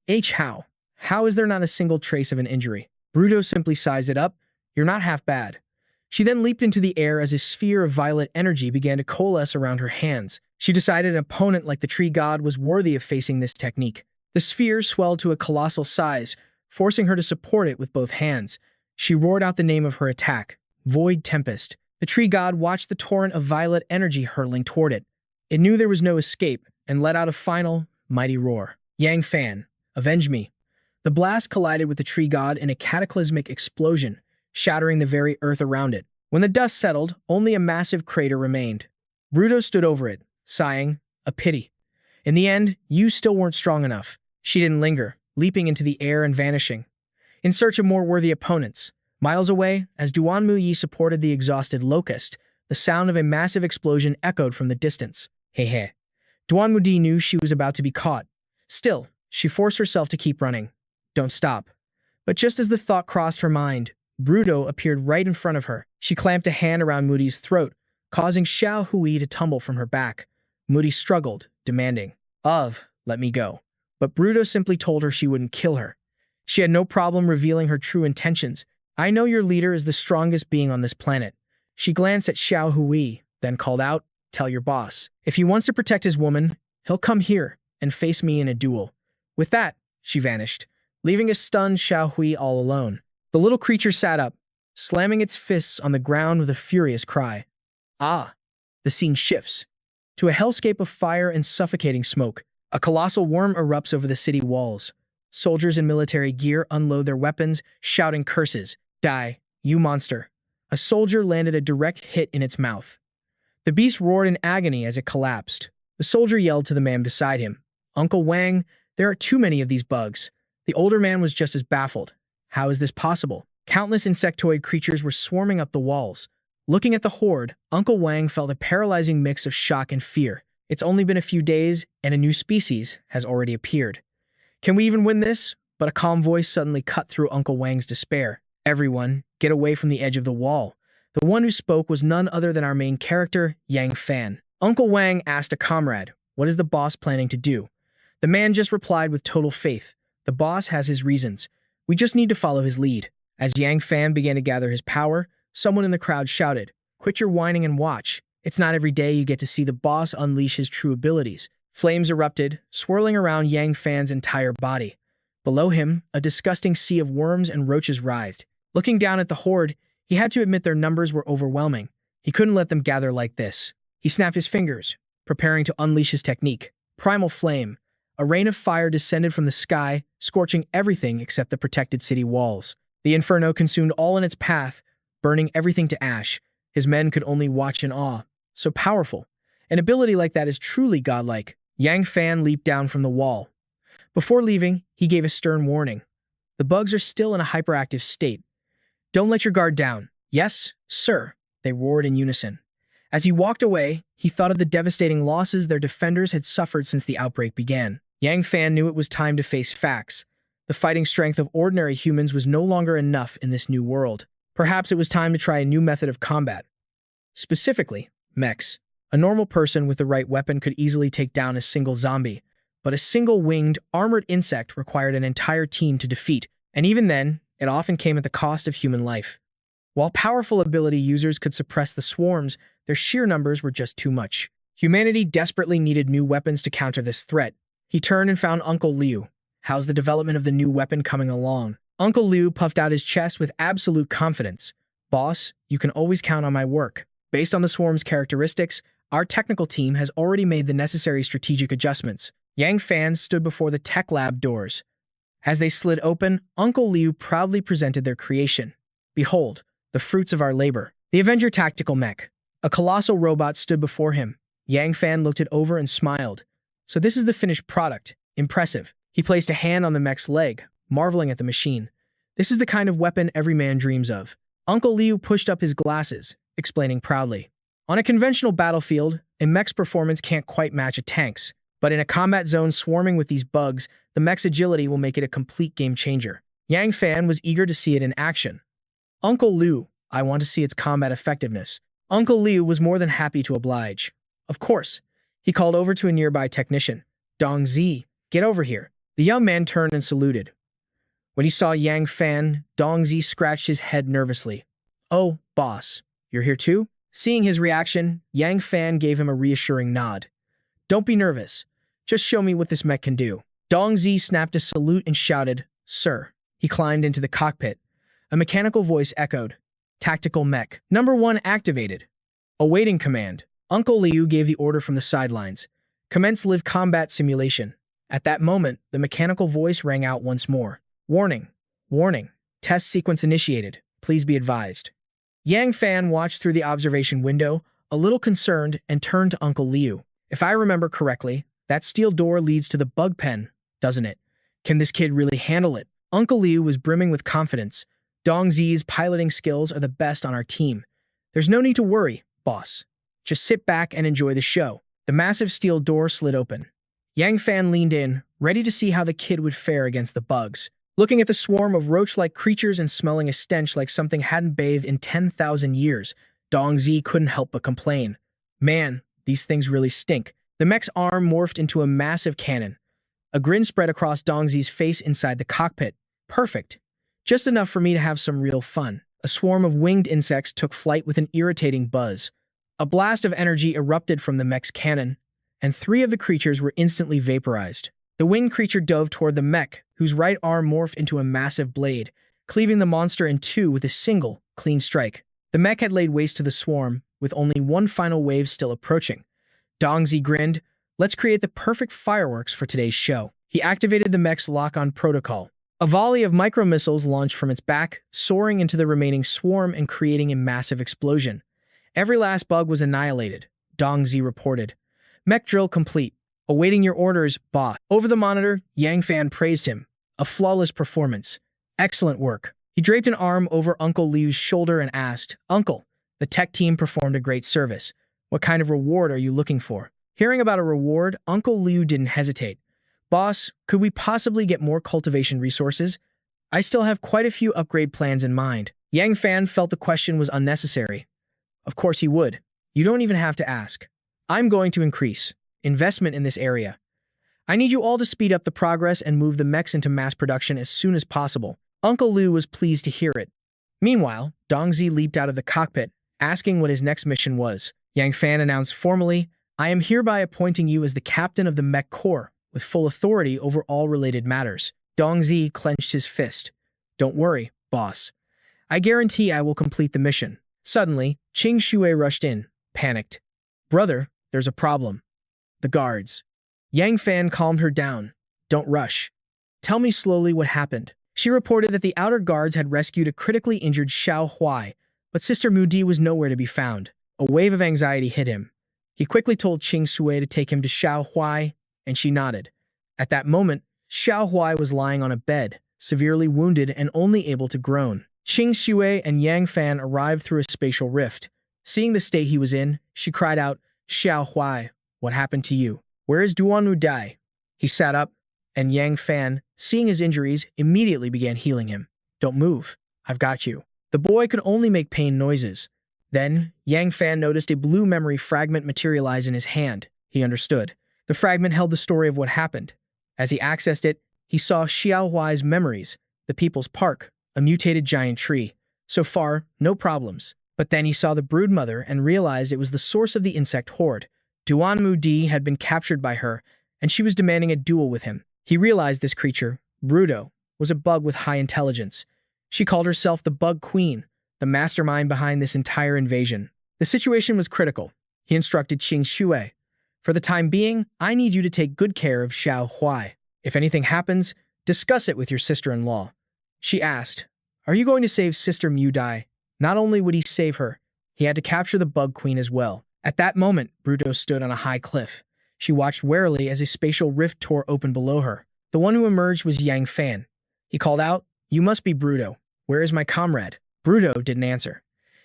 How? How is there not a single trace of an injury? Bruto simply sized it up. "You're not half bad." She then leaped into the air as a sphere of violet energy began to coalesce around her hands. She decided an opponent like the tree god was worthy of facing this technique. The sphere swelled to a colossal size, forcing her to support it with both hands. She roared out the name of her attack, Void Tempest. The tree god watched the torrent of violet energy hurtling toward it. It knew there was no escape and let out a final, mighty roar. "Yang Fan, avenge me." The blast collided with the tree god in a cataclysmic explosion, shattering the very earth around it. When the dust settled, only a massive crater remained. Bruto stood over it, sighing, "A pity. In the end, you still weren't strong enough." She didn't linger, leaping into the air and vanishing, in search of more worthy opponents. Miles away, as Duanmu Yi supported the exhausted locust, the sound of a massive explosion echoed from the distance. Hey. Duanmu Yi knew she was about to be caught. Still, she forced herself to keep running. "Don't stop." But just as the thought crossed her mind, Bruto appeared right in front of her. She clamped a hand around Moody's throat, causing Xiao Hui to tumble from her back. Moody struggled, demanding, let me go." But Bruto simply told her she wouldn't kill her. She had no problem revealing her true intentions. "I know your leader is the strongest being on this planet." She glanced at Xiao Hui, then called out, "Tell your boss. If he wants to protect his woman, he'll come here and face me in a duel." With that, she vanished, leaving a stunned Xiao Hui all alone. The little creature sat up, slamming its fists on the ground with a furious cry. The scene shifts to a hellscape of fire and suffocating smoke. A colossal worm erupts over the city walls. Soldiers in military gear unload their weapons, shouting curses. "Die, you monster." A soldier landed a direct hit in its mouth. The beast roared in agony as it collapsed. The soldier yelled to the man beside him, "Uncle Wang, there are too many of these bugs." The older man was just as baffled. How is this possible? Countless insectoid creatures were swarming up the walls. Looking at the horde, Uncle Wang felt a paralyzing mix of shock and fear. It's only been a few days, and a new species has already appeared. "Can we even win this?" But a calm voice suddenly cut through Uncle Wang's despair. "Everyone, get away from the edge of the wall." The one who spoke was none other than our main character, Yang Fan. Uncle Wang asked a comrade, "What is the boss planning to do?" The man just replied with total faith, "The boss has his reasons. We just need to follow his lead." As Yang Fan began to gather his power, someone in the crowd shouted, "Quit your whining and watch." It's not every day you get to see the boss unleash his true abilities. Flames erupted, swirling around Yang Fan's entire body. Below him, a disgusting sea of worms and roaches writhed. Looking down at the horde, he had to admit their numbers were overwhelming. He couldn't let them gather like this. He snapped his fingers, preparing to unleash his technique. Primal Flame. A rain of fire descended from the sky, scorching everything except the protected city walls. The inferno consumed all in its path, burning everything to ash. His men could only watch in awe. So powerful. An ability like that is truly godlike. Yang Fan leaped down from the wall. Before leaving, he gave a stern warning. The bugs are still in a hyperactive state. Don't let your guard down. Yes, sir, they roared in unison. As he walked away, he thought of the devastating losses their defenders had suffered since the outbreak began. Yang Fan knew it was time to face facts. The fighting strength of ordinary humans was no longer enough in this new world. Perhaps it was time to try a new method of combat. Specifically, mechs. A normal person with the right weapon could easily take down a single zombie, but a single winged, armored insect required an entire team to defeat, and even then, it often came at the cost of human life. While powerful ability users could suppress the swarms, their sheer numbers were just too much. Humanity desperately needed new weapons to counter this threat. He turned and found Uncle Liu. How's the development of the new weapon coming along? Uncle Liu puffed out his chest with absolute confidence. Boss, you can always count on my work. Based on the swarm's characteristics, our technical team has already made the necessary strategic adjustments. Yang Fan stood before the tech lab doors. As they slid open, Uncle Liu proudly presented their creation. Behold, the fruits of our labor. The Avenger Tactical Mech. A colossal robot stood before him. Yang Fan looked it over and smiled. So this is the finished product. Impressive. He placed a hand on the mech's leg, marveling at the machine. This is the kind of weapon every man dreams of. Uncle Liu pushed up his glasses, explaining proudly. On a conventional battlefield, a mech's performance can't quite match a tank's, but in a combat zone swarming with these bugs, the mech's agility will make it a complete game changer. Yang Fan was eager to see it in action. Uncle Liu, I want to see its combat effectiveness. Uncle Liu was more than happy to oblige. Of course. He called over to a nearby technician. Dong Zi, get over here. The young man turned and saluted. When he saw Yang Fan, Dong Zi scratched his head nervously. Oh, boss, you're here too? Seeing his reaction, Yang Fan gave him a reassuring nod. Don't be nervous. Just show me what this mech can do. Dong Zi snapped a salute and shouted, Sir. He climbed into the cockpit. A mechanical voice echoed. Tactical Mech. Number 1 activated. Awaiting command. Uncle Liu gave the order from the sidelines. Commence live combat simulation. At that moment, the mechanical voice rang out once more. Warning. Warning. Test sequence initiated. Please be advised. Yang Fan watched through the observation window, a little concerned, and turned to Uncle Liu. If I remember correctly, that steel door leads to the bug pen, doesn't it? Can this kid really handle it? Uncle Liu was brimming with confidence. Dong Zi's piloting skills are the best on our team. There's no need to worry, boss. Just sit back and enjoy the show. The massive steel door slid open. Yang Fan leaned in, ready to see how the kid would fare against the bugs. Looking at the swarm of roach-like creatures and smelling a stench like something hadn't bathed in 10,000 years, Dong Zi couldn't help but complain. Man, these things really stink. The mech's arm morphed into a massive cannon. A grin spread across Dong Zi's face inside the cockpit. Perfect. Just enough for me to have some real fun. A swarm of winged insects took flight with an irritating buzz. A blast of energy erupted from the mech's cannon, and 3 of the creatures were instantly vaporized. The winged creature dove toward the mech, whose right arm morphed into a massive blade, cleaving the monster in 2 with a single, clean strike. The mech had laid waste to the swarm, with only one final wave still approaching. Dong Zi grinned. Let's create the perfect fireworks for today's show. He activated the mech's lock-on protocol. A volley of micro-missiles launched from its back, soaring into the remaining swarm and creating a massive explosion. Every last bug was annihilated, Dong Zi reported. Mech drill complete. Awaiting your orders, boss. Over the monitor, Yang Fan praised him. A flawless performance. Excellent work. He draped an arm over Uncle Liu's shoulder and asked, Uncle, the tech team performed a great service. What kind of reward are you looking for? Hearing about a reward, Uncle Liu didn't hesitate. Boss, could we possibly get more cultivation resources? I still have quite a few upgrade plans in mind. Yang Fan felt the question was unnecessary. Of course he would. You don't even have to ask. I'm going to increase investment in this area. I need you all to speed up the progress and move the mechs into mass production as soon as possible. Uncle Liu was pleased to hear it. Meanwhile, Dong Zi leaped out of the cockpit, asking what his next mission was. Yang Fan announced formally, I am hereby appointing you as the captain of the Mech Corps, with full authority over all related matters. Dong Zi clenched his fist. Don't worry, boss. I guarantee I will complete the mission. Suddenly, Qing Shui rushed in, panicked. Brother, there's a problem. The guards. Yang Fan calmed her down. Don't rush. Tell me slowly what happened. She reported that the outer guards had rescued a critically injured Xiao Huai, but Sister Mu Di was nowhere to be found. A wave of anxiety hit him. He quickly told Qing Sui to take him to Xiao Huai, and she nodded. At that moment, Xiao Huai was lying on a bed, severely wounded and only able to groan. Qing Sui and Yang Fan arrived through a spatial rift. Seeing the state he was in, she cried out, Xiao Huai, what happened to you? Where is Duan Mu Dai? He sat up, and Yang Fan, seeing his injuries, immediately began healing him. Don't move. I've got you. The boy could only make pain noises. Then, Yang Fan noticed a blue memory fragment materialize in his hand. He understood. The fragment held the story of what happened. As he accessed it, he saw Xiao Huai's memories, the People's Park, a mutated giant tree. So far, no problems. But then he saw the broodmother and realized it was the source of the insect horde. Duan Mu Di had been captured by her, and she was demanding a duel with him. He realized this creature, Bruto, was a bug with high intelligence. She called herself the Bug Queen, the mastermind behind this entire invasion. The situation was critical. He instructed Qing Shui, for the time being, I need you to take good care of Xiao Huai. If anything happens, discuss it with your sister-in-law. She asked, are you going to save Sister Mu Dai? Not only would he save her, he had to capture the Bug Queen as well. At that moment, Bruto stood on a high cliff. She watched warily as a spatial rift tore open below her. The one who emerged was Yang Fan. He called out, you must be Bruto. Where is my comrade? Bruto didn't answer.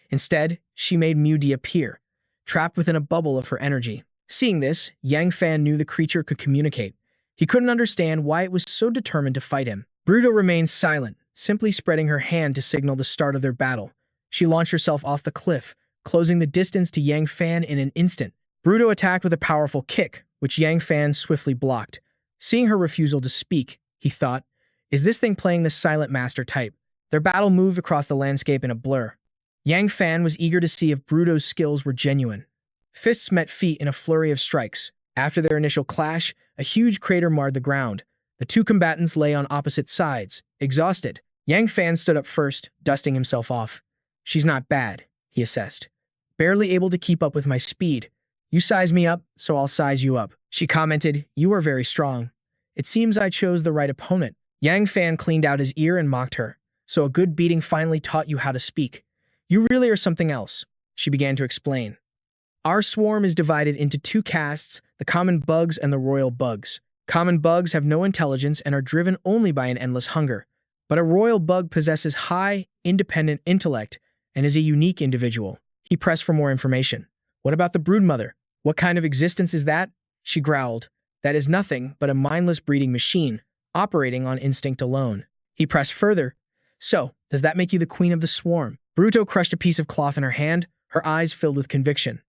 Instead, she made Mu Di appear, trapped within a bubble of her energy. Seeing this, Yang Fan knew the creature could communicate. He couldn't understand why it was so determined to fight him. Bruto remained silent, simply spreading her hand to signal the start of their battle. She launched herself off the cliff, closing the distance to Yang Fan in an instant. Bruto attacked with a powerful kick, which Yang Fan swiftly blocked. Seeing her refusal to speak, he thought, is this thing playing the silent master type? Their battle moved across the landscape in a blur. Yang Fan was eager to see if Bruto's skills were genuine. Fists met feet in a flurry of strikes. After their initial clash, a huge crater marred the ground. The two combatants lay on opposite sides, exhausted. Yang Fan stood up first, dusting himself off. She's not bad, he assessed. Barely able to keep up with my speed. You size me up, so I'll size you up. She commented, you are very strong. It seems I chose the right opponent. Yang Fan cleaned out his ear and mocked her. So a good beating finally taught you how to speak. You really are something else, she began to explain. Our swarm is divided into two castes, the common bugs and the royal bugs. Common bugs have no intelligence and are driven only by an endless hunger. But a royal bug possesses high, independent intellect and is a unique individual. He pressed for more information. What about the broodmother? What kind of existence is that? She growled. That is nothing but a mindless breeding machine, operating on instinct alone. He pressed further. So, does that make you the queen of the swarm? Bruto crushed a piece of cloth in her hand, her eyes filled with conviction.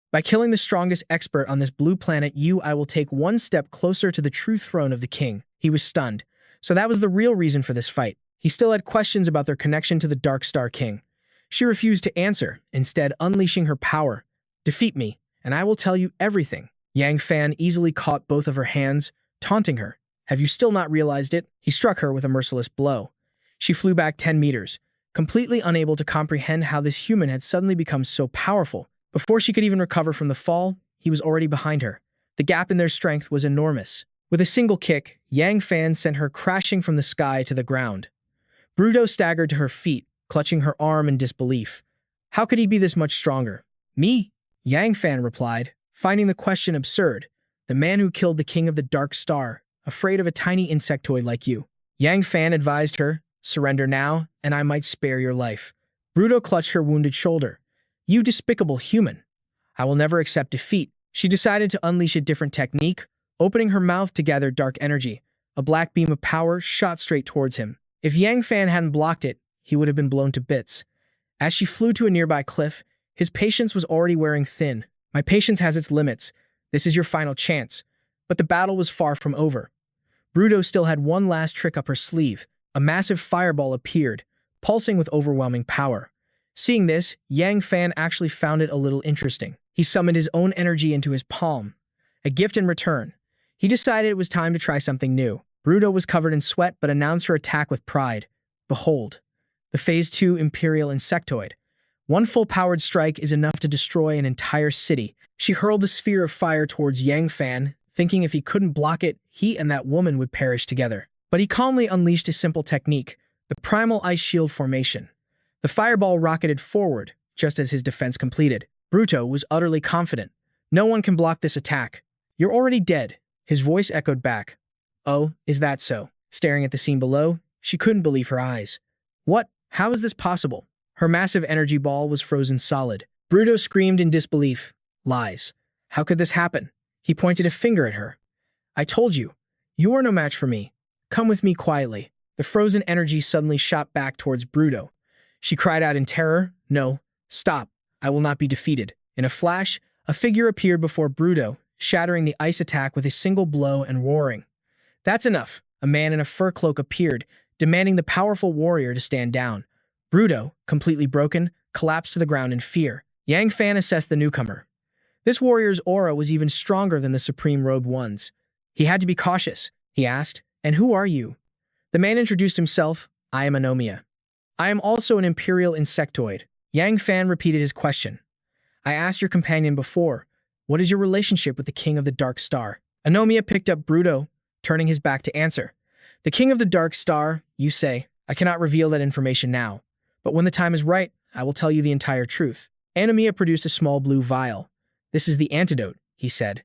By killing the strongest expert on this blue planet, I will take one step closer to the true throne of the king. He was stunned. So that was the real reason for this fight. He still had questions about their connection to the Dark Star King. She refused to answer, instead unleashing her power. Defeat me, and I will tell you everything. Yang Fan easily caught both of her hands, taunting her. Have you still not realized it? He struck her with a merciless blow. She flew back 10 meters, completely unable to comprehend how this human had suddenly become so powerful. Before she could even recover from the fall, he was already behind her. The gap in their strength was enormous. With a single kick, Yang Fan sent her crashing from the sky to the ground. Bruto staggered to her feet, clutching her arm in disbelief. How could he be this much stronger? Me? Yang Fan replied, finding the question absurd. The man who killed the king of the Dark Star, afraid of a tiny insectoid like you. Yang Fan advised her, surrender now, and I might spare your life. Bruto clutched her wounded shoulder. You despicable human. I will never accept defeat. She decided to unleash a different technique, opening her mouth to gather dark energy. A black beam of power shot straight towards him. If Yang Fan hadn't blocked it, he would have been blown to bits. As she flew to a nearby cliff, his patience was already wearing thin. My patience has its limits. This is your final chance. But the battle was far from over. Bruto still had one last trick up her sleeve. A massive fireball appeared, pulsing with overwhelming power. Seeing this, Yang Fan actually found it a little interesting. He summoned his own energy into his palm, a gift in return. He decided it was time to try something new. Bruto was covered in sweat but announced her attack with pride. Behold, the Phase 2 Imperial Insectoid. One full-powered strike is enough to destroy an entire city. She hurled the sphere of fire towards Yang Fan, thinking if he couldn't block it, he and that woman would perish together. But he calmly unleashed a simple technique, the Primal Ice Shield formation. The fireball rocketed forward, just as his defense completed. Bruto was utterly confident. No one can block this attack. You're already dead. His voice echoed back. Oh, is that so? Staring at the scene below, she couldn't believe her eyes. What? How is this possible? Her massive energy ball was frozen solid. Bruto screamed in disbelief. Lies. How could this happen? He pointed a finger at her. I told you. You are no match for me. Come with me quietly. The frozen energy suddenly shot back towards Bruto. She cried out in terror. No. Stop. I will not be defeated. In a flash, a figure appeared before Bruto, shattering the ice attack with a single blow and roaring. That's enough. A man in a fur cloak appeared, demanding the powerful warrior to stand down. Bruto, completely broken, collapsed to the ground in fear. Yang Fan assessed the newcomer. This warrior's aura was even stronger than the Supreme Robed One's. He had to be cautious, he asked. And who are you? The man introduced himself. I am Anomia. I am also an Imperial Insectoid. Yang Fan repeated his question. I asked your companion before, what is your relationship with the King of the Dark Star? Anomia picked up Bruto, turning his back to answer. The King of the Dark Star, you say. I cannot reveal that information now. But when the time is right, I will tell you the entire truth. Anomia produced a small blue vial. This is the antidote, he said.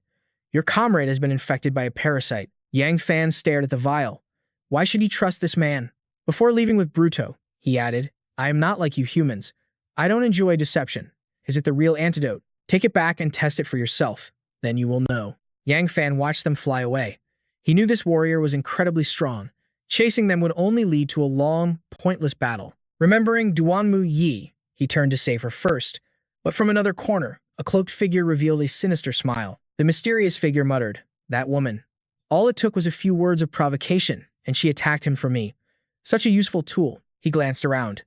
Your comrade has been infected by a parasite. Yang Fan stared at the vial. Why should he trust this man? Before leaving with Bruto, he added, I am not like you humans. I don't enjoy deception. Is it the real antidote? Take it back and test it for yourself. Then you will know. Yang Fan watched them fly away. He knew this warrior was incredibly strong. Chasing them would only lead to a long, pointless battle. Remembering Duanmu Yi, he turned to save her first. But from another corner, a cloaked figure revealed a sinister smile. The mysterious figure muttered, that woman. All it took was a few words of provocation, and she attacked him for me. Such a useful tool. He glanced around.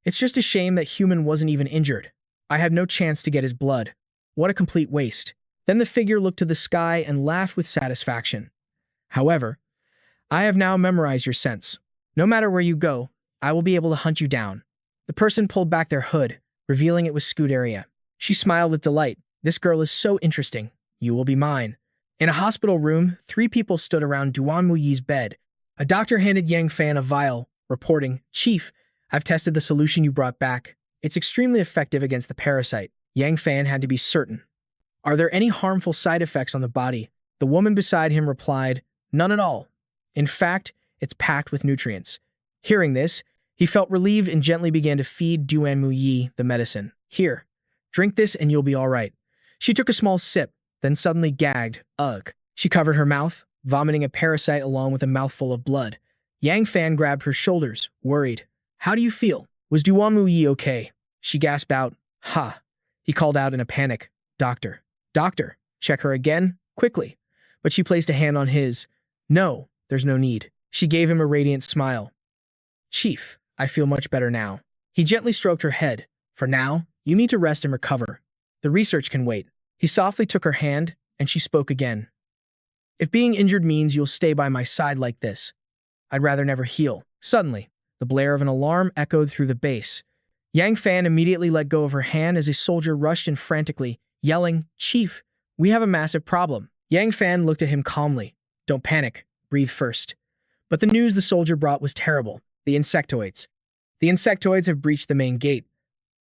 It's just a shame that Human wasn't even injured. I had no chance to get his blood. What a complete waste. Then the figure looked to the sky and laughed with satisfaction. However, I have now memorized your scents. No matter where you go, I will be able to hunt you down. The person pulled back their hood, revealing it was Scuderia. She smiled with delight. This girl is so interesting. You will be mine. In a hospital room, 3 people stood around Duan Muyi's bed. A doctor handed Yang Fan a vial, reporting, Chief, I've tested the solution you brought back. It's extremely effective against the parasite. Yang Fan had to be certain. Are there any harmful side effects on the body? The woman beside him replied, none at all. In fact, it's packed with nutrients. Hearing this, he felt relieved and gently began to feed Duan Muyi the medicine. Here, drink this and you'll be all right. She took a small sip, then suddenly gagged. Ugh. She covered her mouth, vomiting a parasite along with a mouthful of blood. Yang Fan grabbed her shoulders, worried. How do you feel? Was Duan Muyi okay? She gasped out. Ha. He called out in a panic. Doctor. Doctor. Check her again, quickly. But she placed a hand on his. No, there's no need. She gave him a radiant smile. Chief, I feel much better now. He gently stroked her head. For now, you need to rest and recover. The research can wait. He softly took her hand, and she spoke again. If being injured means you'll stay by my side like this, I'd rather never heal. Suddenly, the blare of an alarm echoed through the base. Yang Fan immediately let go of her hand as a soldier rushed in frantically, yelling, Chief, we have a massive problem. Yang Fan looked at him calmly. Don't panic. Breathe first. But the news the soldier brought was terrible. The insectoids. The insectoids have breached the main gate.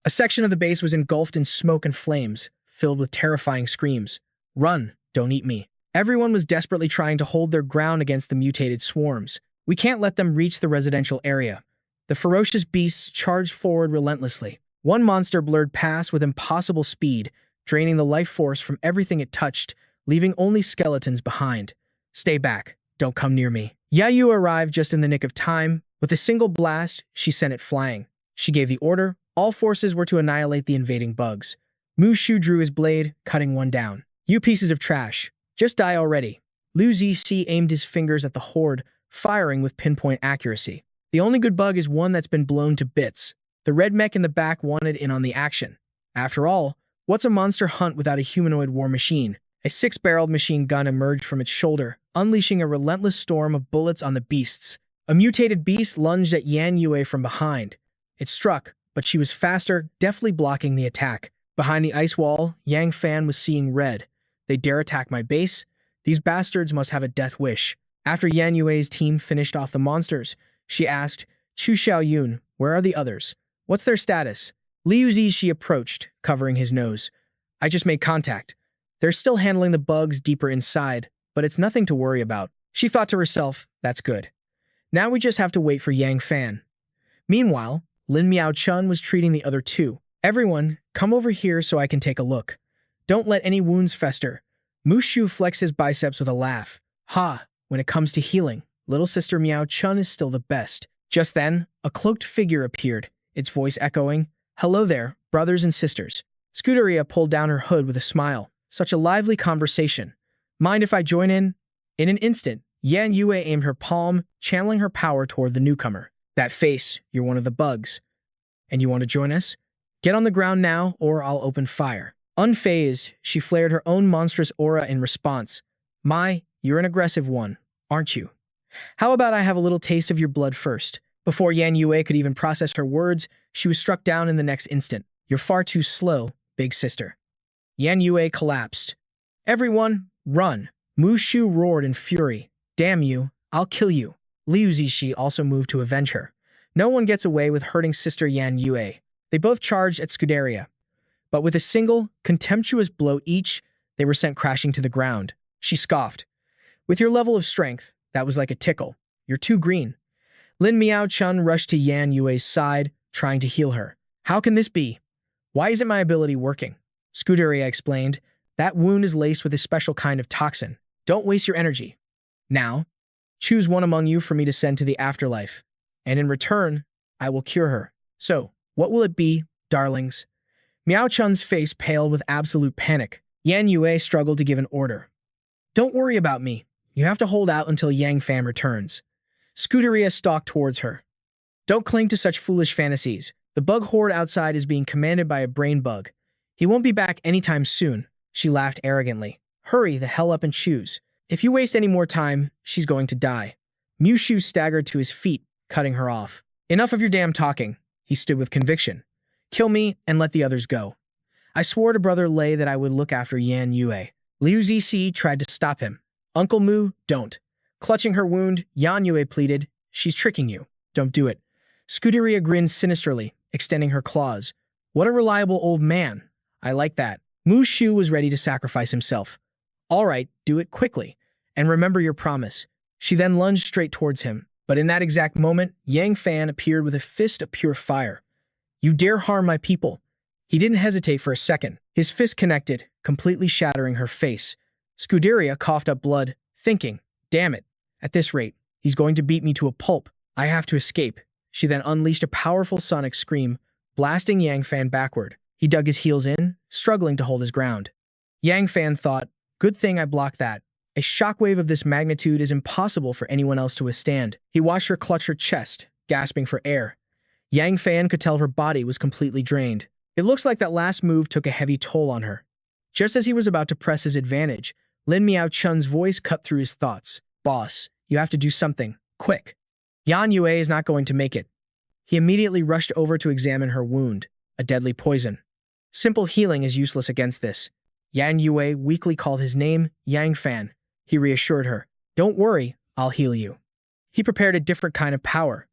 A section of the base was engulfed in smoke and flames, filled with terrifying screams. Run, don't eat me. Everyone was desperately trying to hold their ground against the mutated swarms. We can't let them reach the residential area. The ferocious beasts charged forward relentlessly. One monster blurred past with impossible speed, draining the life force from everything it touched, leaving only skeletons behind. Stay back. Don't come near me. Yayu arrived just in the nick of time. With a single blast, she sent it flying. She gave the order. All forces were to annihilate the invading bugs. Mu Shu drew his blade, cutting one down. You pieces of trash. Just die already. Lu Zici aimed his fingers at the horde, firing with pinpoint accuracy. The only good bug is one that's been blown to bits. The red mech in the back wanted in on the action. After all, What's a monster hunt without a humanoid war machine? A six-barreled machine gun emerged from its shoulder, unleashing a relentless storm of bullets on the beasts. A mutated beast lunged at Yan Yue from behind. It struck, but she was faster, deftly blocking the attack. Behind the ice wall, Yang Fan was seeing red. They dare attack my base? These bastards must have a death wish. After Yan Yue's team finished off the monsters, she asked, Chu Xiaoyun, where are the others? What's their status? Liu Zishi approached, covering his nose. I just made contact. They're still handling the bugs deeper inside, but it's nothing to worry about. She thought to herself, that's good. Now we just have to wait for Yang Fan. Meanwhile, Lin Miao Chun was treating the other two. Everyone, come over here so I can take a look. Don't let any wounds fester. Mushu flexed his biceps with a laugh. Ha, when it comes to healing, little sister Miao Chun is still the best. Just then, a cloaked figure appeared, its voice echoing, Hello there, brothers and sisters. Scuderia pulled down her hood with a smile. Such a lively conversation. Mind if I join in? In an instant, Yan Yue aimed her palm, channeling her power toward the newcomer. That face, you're one of the bugs. And you want to join us? Get on the ground now, or I'll open fire. Unfazed, she flared her own monstrous aura in response. My, you're an aggressive one, aren't you? How about I have a little taste of your blood first? Before Yan Yue could even process her words, she was struck down in the next instant. You're far too slow, big sister. Yan Yue collapsed. Everyone, run. Mu Shu roared in fury. Damn you, I'll kill you. Liu Zishi also moved to avenge her. No one gets away with hurting sister Yan Yue. They both charged at Scuderia. But with a single, contemptuous blow each, they were sent crashing to the ground. She scoffed. With your level of strength, that was like a tickle. You're too green. Lin Miao Chun rushed to Yan Yue's side, trying to heal her. How can this be? Why isn't my ability working? Scuderia explained. That wound is laced with a special kind of toxin. Don't waste your energy. Now, choose one among you for me to send to the afterlife. And in return, I will cure her. So, what will it be, darlings? Miao Chun's face paled with absolute panic. Yan Yue struggled to give an order. Don't worry about me. You have to hold out until Yang Fan returns. Scuderia stalked towards her. Don't cling to such foolish fantasies. The bug horde outside is being commanded by a brain bug. He won't be back anytime soon. She laughed arrogantly. Hurry the hell up and choose. If you waste any more time, she's going to die. Mushu staggered to his feet, cutting her off. Enough of your damn talking. He stood with conviction. Kill me and let the others go. I swore to Brother Lei that I would look after Yan Yue. Liu Zishi tried to stop him. Uncle Mu, don't. Clutching her wound, Yan Yue pleaded, She's tricking you. Don't do it. Scuderia grinned sinisterly, extending her claws. What a reliable old man. I like that. Mu Shu was ready to sacrifice himself. All right, do it quickly. And remember your promise. She then lunged straight towards him. But in that exact moment, Yang Fan appeared with a fist of pure fire. You dare harm my people. He didn't hesitate for a second. His fist connected, completely shattering her face. Scuderia coughed up blood, thinking, damn it, at this rate, he's going to beat me to a pulp. I have to escape. She then unleashed a powerful sonic scream, blasting Yang Fan backward. He dug his heels in, struggling to hold his ground. Yang Fan thought, good thing I blocked that. A shockwave of this magnitude is impossible for anyone else to withstand. He watched her clutch her chest, gasping for air. Yang Fan could tell her body was completely drained. It looks like that last move took a heavy toll on her. Just as he was about to press his advantage, Lin Miao Chun's voice cut through his thoughts. Boss, you have to do something. Quick. Yan Yue is not going to make it. He immediately rushed over to examine her wound, a deadly poison. Simple healing is useless against this. Yan Yue weakly called his name Yang Fan. He reassured her. Don't worry, I'll heal you. He prepared a different kind of power.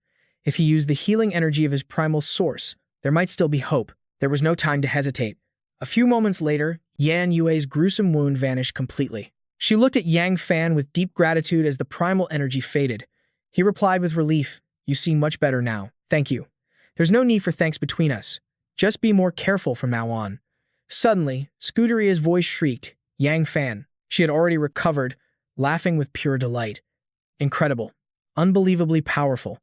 If he used the healing energy of his primal source, there might still be hope. There was no time to hesitate. A few moments later, Yan Yue's gruesome wound vanished completely. She looked at Yang Fan with deep gratitude as the primal energy faded. He replied with relief, You seem much better now. Thank you. There's no need for thanks between us. Just be more careful from now on. Suddenly, Scuderia's voice shrieked, Yang Fan. She had already recovered, laughing with pure delight. Incredible. Unbelievably powerful.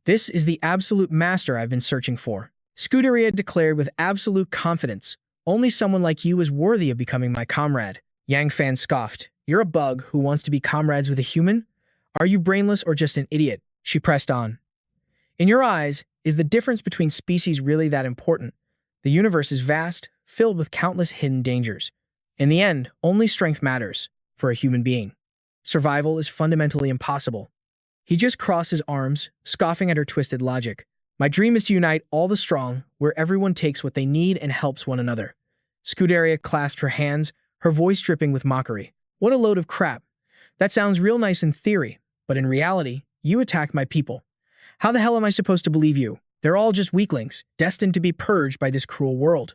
This is the absolute master I've been searching for. Scuderia declared with absolute confidence, Only someone like you is worthy of becoming my comrade. Yang Fan scoffed. You're a bug who wants to be comrades with a human? Are you brainless or just an idiot? She pressed on. In your eyes, is the difference between species really that important? The universe is vast, filled with countless hidden dangers. In the end, only strength matters for a human being. Survival is fundamentally impossible. He just crossed his arms, scoffing at her twisted logic. My dream is to unite all the strong, where everyone takes what they need and helps one another. Scuderia clasped her hands, her voice dripping with mockery. What a load of crap. That sounds real nice in theory, but in reality, you attacked my people. How the hell am I supposed to believe you? They're all just weaklings, destined to be purged by this cruel world.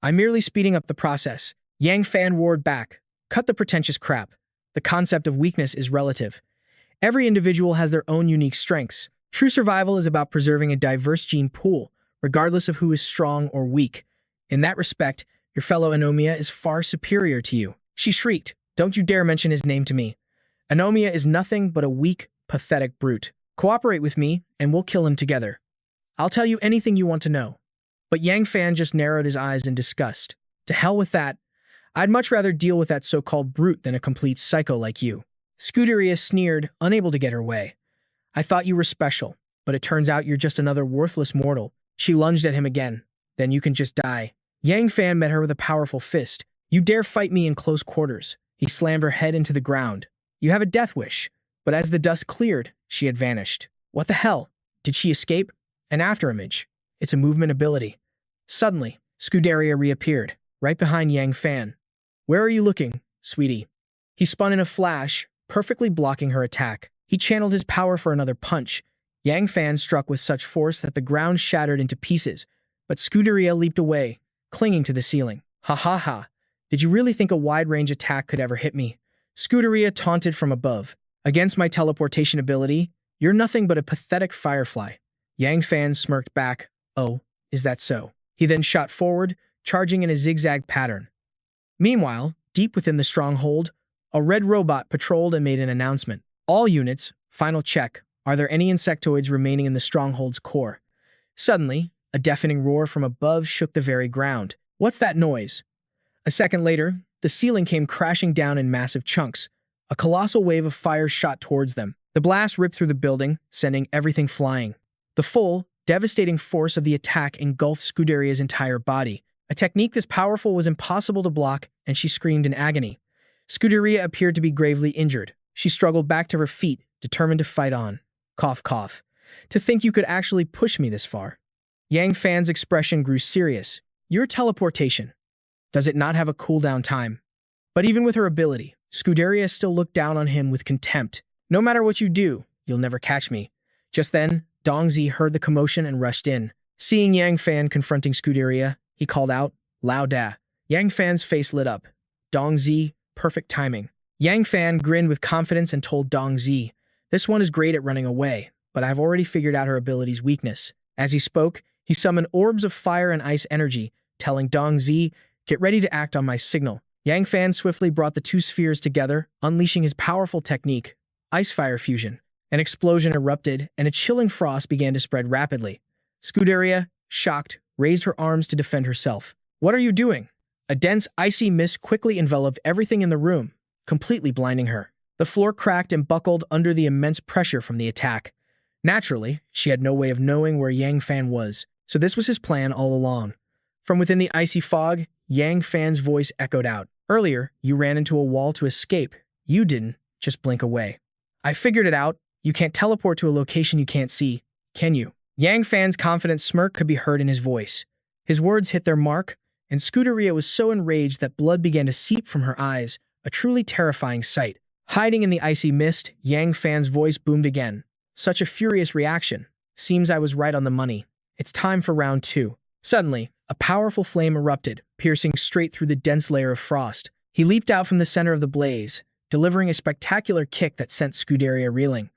I'm merely speeding up the process. Yang Fan roared back. Cut the pretentious crap. The concept of weakness is relative. Every individual has their own unique strengths. True survival is about preserving a diverse gene pool, regardless of who is strong or weak. In that respect, your fellow Anomiya is far superior to you. She shrieked, "Don't you dare mention his name to me. Anomiya is nothing but a weak, pathetic brute. Cooperate with me, and we'll kill him together. I'll tell you anything you want to know." But Yang Fan just narrowed his eyes in disgust. To hell with that. I'd much rather deal with that so-called brute than a complete psycho like you. Scuderia sneered, unable to get her way. I thought you were special, but it turns out you're just another worthless mortal. She lunged at him again. Then you can just die. Yang Fan met her with a powerful fist. You dare fight me in close quarters. He slammed her head into the ground. You have a death wish. But as the dust cleared, she had vanished. What the hell? Did she escape? An afterimage. It's a movement ability. Suddenly, Scuderia reappeared, right behind Yang Fan. Where are you looking, sweetie? He spun in a flash, perfectly blocking her attack. He channeled his power for another punch. Yang Fan struck with such force that the ground shattered into pieces, but Scuderia leaped away, clinging to the ceiling. Ha ha ha. Did you really think a wide-range attack could ever hit me? Scuderia taunted from above. Against my teleportation ability, you're nothing but a pathetic firefly. Yang Fan smirked back. Oh, is that so? He then shot forward, charging in a zigzag pattern. Meanwhile, deep within the stronghold, a red robot patrolled and made an announcement. All units, final check. Are there any insectoids remaining in the stronghold's core? Suddenly, a deafening roar from above shook the very ground. What's that noise? A second later, the ceiling came crashing down in massive chunks. A colossal wave of fire shot towards them. The blast ripped through the building, sending everything flying. The full, devastating force of the attack engulfed Scuderia's entire body. A technique this powerful was impossible to block, and she screamed in agony. Scuderia appeared to be gravely injured. She struggled back to her feet, determined to fight on. Cough, cough. To think you could actually push me this far. Yang Fan's expression grew serious. Your teleportation. Does it not have a cooldown time? But even with her ability, Scuderia still looked down on him with contempt. No matter what you do, you'll never catch me. Just then, Dongzi heard the commotion and rushed in. Seeing Yang Fan confronting Scuderia, he called out, Lao Da. Yang Fan's face lit up. Dongzi, perfect timing. Yang Fan grinned with confidence and told Dongzi, this one is great at running away, but I've already figured out her ability's weakness. As he spoke, he summoned orbs of fire and ice energy, telling Dongzi, get ready to act on my signal. Yang Fan swiftly brought the two spheres together, unleashing his powerful technique, ice-fire fusion. An explosion erupted, and a chilling frost began to spread rapidly. Scuderia, shocked, raised her arms to defend herself. What are you doing? A dense, icy mist quickly enveloped everything in the room, completely blinding her. The floor cracked and buckled under the immense pressure from the attack. Naturally, she had no way of knowing where Yang Fan was, so this was his plan all along. From within the icy fog, Yang Fan's voice echoed out. Earlier, you ran into a wall to escape. You didn't. Just blink away. I figured it out. You can't teleport to a location you can't see, can you? Yang Fan's confident smirk could be heard in his voice. His words hit their mark, and Scuderia was so enraged that blood began to seep from her eyes, a truly terrifying sight. Hiding in the icy mist, Yang Fan's voice boomed again. Such a furious reaction. Seems I was right on the money. It's time for round 2. Suddenly, a powerful flame erupted, piercing straight through the dense layer of frost. He leaped out from the center of the blaze, delivering a spectacular kick that sent Scuderia reeling.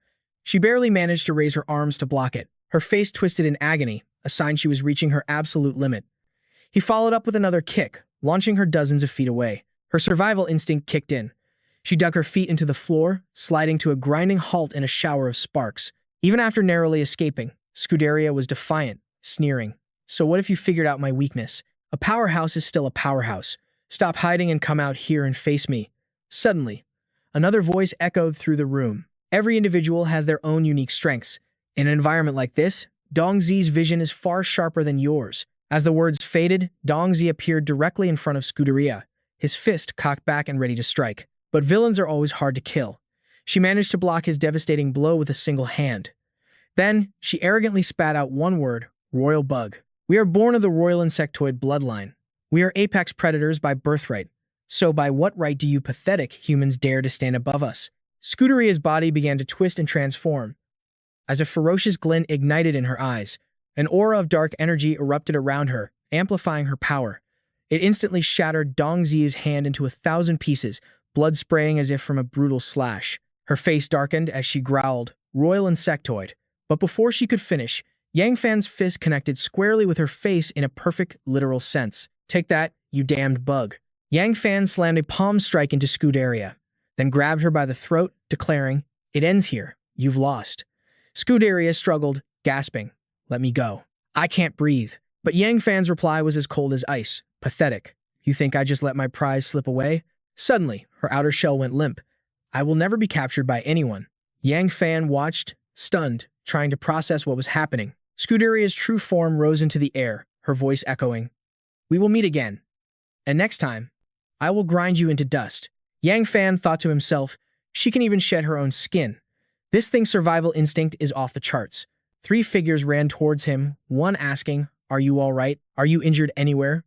She barely managed to raise her arms to block it, her face twisted in agony, a sign she was reaching her absolute limit. He followed up with another kick, launching her dozens of feet away. Her survival instinct kicked in. She dug her feet into the floor, sliding to a grinding halt in a shower of sparks. Even after narrowly escaping, Scuderia was defiant, sneering. So what if you figured out my weakness? A powerhouse is still a powerhouse. Stop hiding and come out here and face me. Suddenly, another voice echoed through the room. Every individual has their own unique strengths. In an environment like this, Dongzi's vision is far sharper than yours. As the words faded, Dongzi appeared directly in front of Scuderia, his fist cocked back and ready to strike. But villains are always hard to kill. She managed to block his devastating blow with a single hand. Then, she arrogantly spat out one word, royal bug. We are born of the royal insectoid bloodline. We are apex predators by birthright. So by what right do you pathetic humans dare to stand above us? Scuderia's body began to twist and transform. As a ferocious glint ignited in her eyes, an aura of dark energy erupted around her, amplifying her power. It instantly shattered Dongzi's hand into 1,000 pieces, blood spraying as if from a brutal slash. Her face darkened as she growled, "Royal insectoid." But before she could finish, Yang Fan's fist connected squarely with her face in a perfect, literal sense. "Take that, you damned bug." Yang Fan slammed a palm strike into Scuderia, then grabbed her by the throat, declaring, "It ends here. You've lost." Scuderia struggled, gasping, "Let me go. I can't breathe." But Yang Fan's reply was as cold as ice. "Pathetic. You think I just let my prize slip away?" Suddenly, her outer shell went limp. "I will never be captured by anyone." Yang Fan watched, stunned, trying to process what was happening. Scuderia's true form rose into the air, her voice echoing, "We will meet again. And next time, I will grind you into dust." Yang Fan thought to himself, she can even shed her own skin. This thing's survival instinct is off the charts. 3 figures ran towards him, one asking, "Are you all right? Are you injured anywhere?"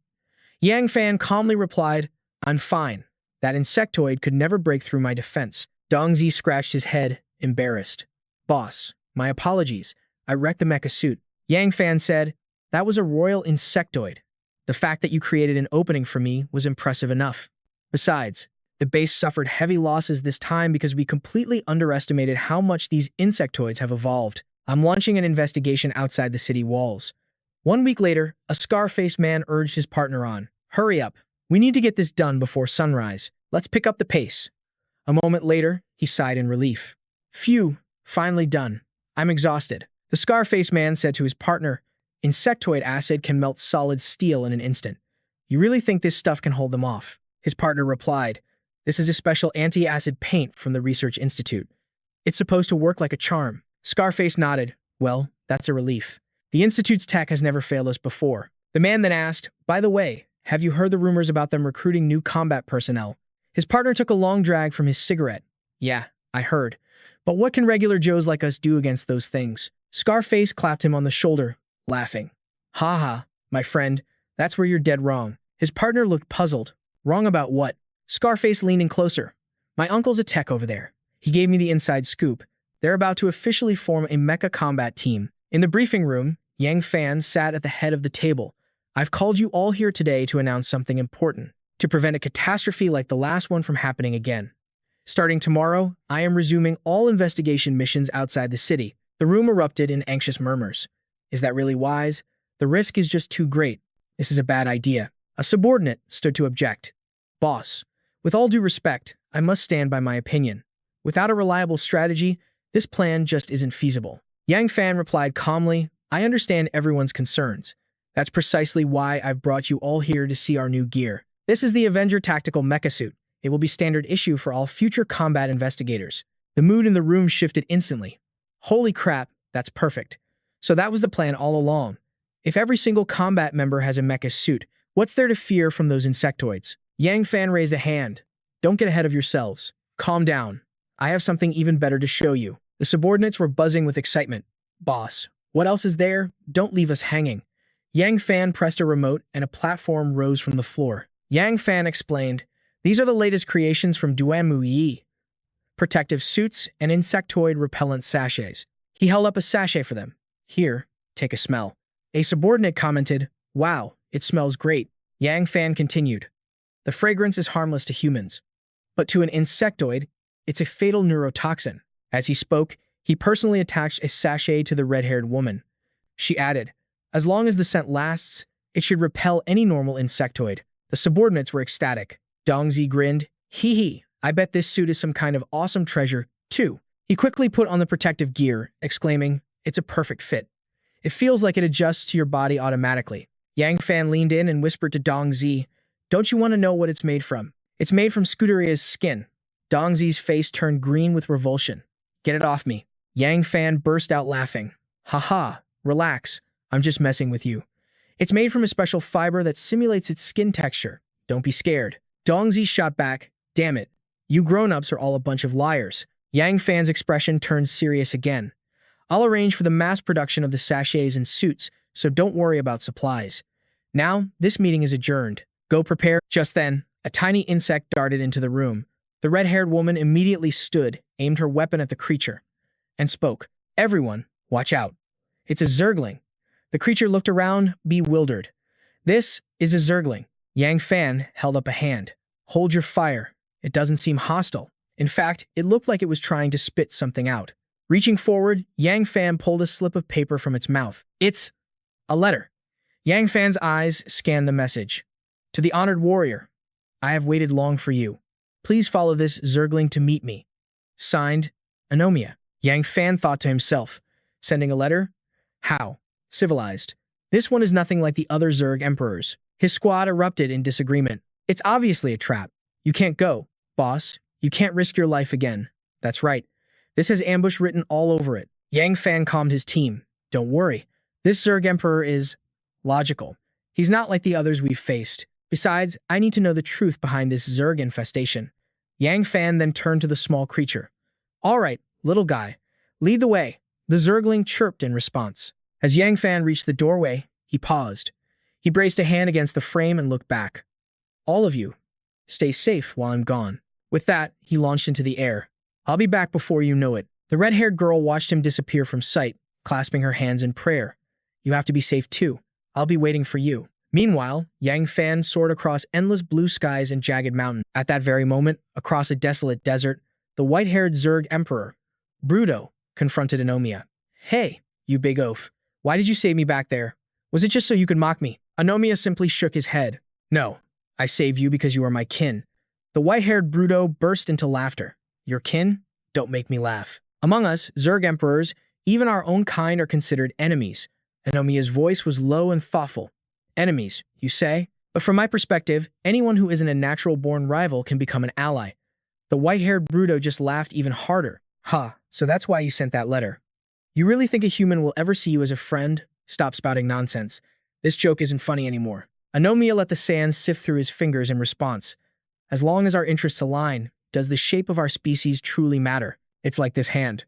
Yang Fan calmly replied, "I'm fine. That insectoid could never break through my defense." Dongzi scratched his head, embarrassed. "Boss, my apologies. I wrecked the mecha suit." Yang Fan said, "That was a royal insectoid. The fact that you created an opening for me was impressive enough. Besides, the base suffered heavy losses this time because we completely underestimated how much these insectoids have evolved. I'm launching an investigation outside the city walls." 1 week later, a scar-faced man urged his partner on. "Hurry up. We need to get this done before sunrise. Let's pick up the pace." A moment later, he sighed in relief. "Phew, finally done. I'm exhausted." The scar-faced man said to his partner, "Insectoid acid can melt solid steel in an instant. You really think this stuff can hold them off?" His partner replied, "This is a special anti-acid paint from the Research Institute. It's supposed to work like a charm." Scarface nodded. "Well, that's a relief. The Institute's tech has never failed us before." The man then asked, "By the way, have you heard the rumors about them recruiting new combat personnel?" His partner took a long drag from his cigarette. "Yeah, I heard. But what can regular Joes like us do against those things?" Scarface clapped him on the shoulder, laughing. "Ha ha, my friend, that's where you're dead wrong." His partner looked puzzled. "Wrong about what?" Scarface leaned in closer. "My uncle's a tech over there. He gave me the inside scoop. They're about to officially form a mecha combat team." In the briefing room, Yang Fan sat at the head of the table. "I've called you all here today to announce something important, to prevent a catastrophe like the last one from happening again. Starting tomorrow, I am resuming all investigation missions outside the city." The room erupted in anxious murmurs. "Is that really wise? The risk is just too great. This is a bad idea." A subordinate stood to object. "Boss, with all due respect, I must stand by my opinion. Without a reliable strategy, this plan just isn't feasible." Yang Fan replied calmly, "I understand everyone's concerns. That's precisely why I've brought you all here to see our new gear. This is the Avenger Tactical Mecha Suit. It will be standard issue for all future combat investigators." The mood in the room shifted instantly. "Holy crap, that's perfect. So that was the plan all along. If every single combat member has a mecha suit, what's there to fear from those insectoids?" Yang Fan raised a hand. "Don't get ahead of yourselves. Calm down. I have something even better to show you." The subordinates were buzzing with excitement. "Boss, what else is there? Don't leave us hanging." Yang Fan pressed a remote and a platform rose from the floor. Yang Fan explained, "These are the latest creations from Duanmu Yi. Protective suits and insectoid repellent sachets." He held up a sachet for them. "Here, take a smell." A subordinate commented, "Wow, it smells great." Yang Fan continued, "The fragrance is harmless to humans, but to an insectoid, it's a fatal neurotoxin." As he spoke, he personally attached a sachet to the red-haired woman. She added, "As long as the scent lasts, it should repel any normal insectoid." The subordinates were ecstatic. Dongzi grinned. "Hee hee, I bet this suit is some kind of awesome treasure, too." He quickly put on the protective gear, exclaiming, "It's a perfect fit. It feels like it adjusts to your body automatically." Yang Fan leaned in and whispered to Dongzi, "Don't you want to know what it's made from?" "It's made from Scuderia's skin." Dongzi's face turned green with revulsion. "Get it off me." Yang Fan burst out laughing. "Haha, relax. I'm just messing with you. It's made from a special fiber that simulates its skin texture. Don't be scared. Dongzi shot back, damn it. You grown-ups are all a bunch of liars. Yang Fan's expression turned serious again. I'll arrange for the mass production of the sachets and suits, so don't worry about supplies. Now, this meeting is adjourned. Go prepare. Just then, a tiny insect darted into the room. The red-haired woman immediately stood, aimed her weapon at the creature, and spoke. Everyone, watch out. It's a zergling. The creature looked around, bewildered. This is a zergling. Yang Fan held up a hand. Hold your fire. It doesn't seem hostile. In fact, it looked like it was trying to spit something out. Reaching forward, Yang Fan pulled a slip of paper from its mouth. It's a letter. Yang Fan's eyes scanned the message. To the honored warrior, I have waited long for you. Please follow this zergling to meet me. Signed, Anomia. Yang Fan thought to himself, sending a letter? How? Civilized. This one is nothing like the other Zerg emperors. His squad erupted in disagreement. It's obviously a trap. You can't go, boss. You can't risk your life again. That's right. This has ambush written all over it. Yang Fan calmed his team. Don't worry. This Zerg emperor is logical. He's not like the others we've faced. Besides, I need to know the truth behind this Zerg infestation. Yang Fan then turned to the small creature. All right, little guy. Lead the way. The Zergling chirped in response. As Yang Fan reached the doorway, he paused. He braced a hand against the frame and looked back. All of you, stay safe while I'm gone. With that, he launched into the air. I'll be back before you know it. The red-haired girl watched him disappear from sight, clasping her hands in prayer. You have to be safe too. I'll be waiting for you. Meanwhile, Yang Fan soared across endless blue skies and jagged mountains. At that very moment, across a desolate desert, the white-haired Zerg emperor, Bruto, confronted Anomia. Hey, you big oaf. Why did you save me back there? Was it just so you could mock me? Anomia simply shook his head. No, I saved you because you are my kin. The white-haired Bruto burst into laughter. Your kin? Don't make me laugh. Among us, Zerg emperors, even our own kind are considered enemies. Anomia's voice was low and thoughtful. Enemies, you say? But from my perspective, anyone who isn't a natural-born rival can become an ally. The white-haired Bruto just laughed even harder. So that's why you sent that letter. You really think a human will ever see you as a friend? Stop spouting nonsense. This joke isn't funny anymore. Anomia let the sand sift through his fingers in response. As long as our interests align, does the shape of our species truly matter? It's like this hand.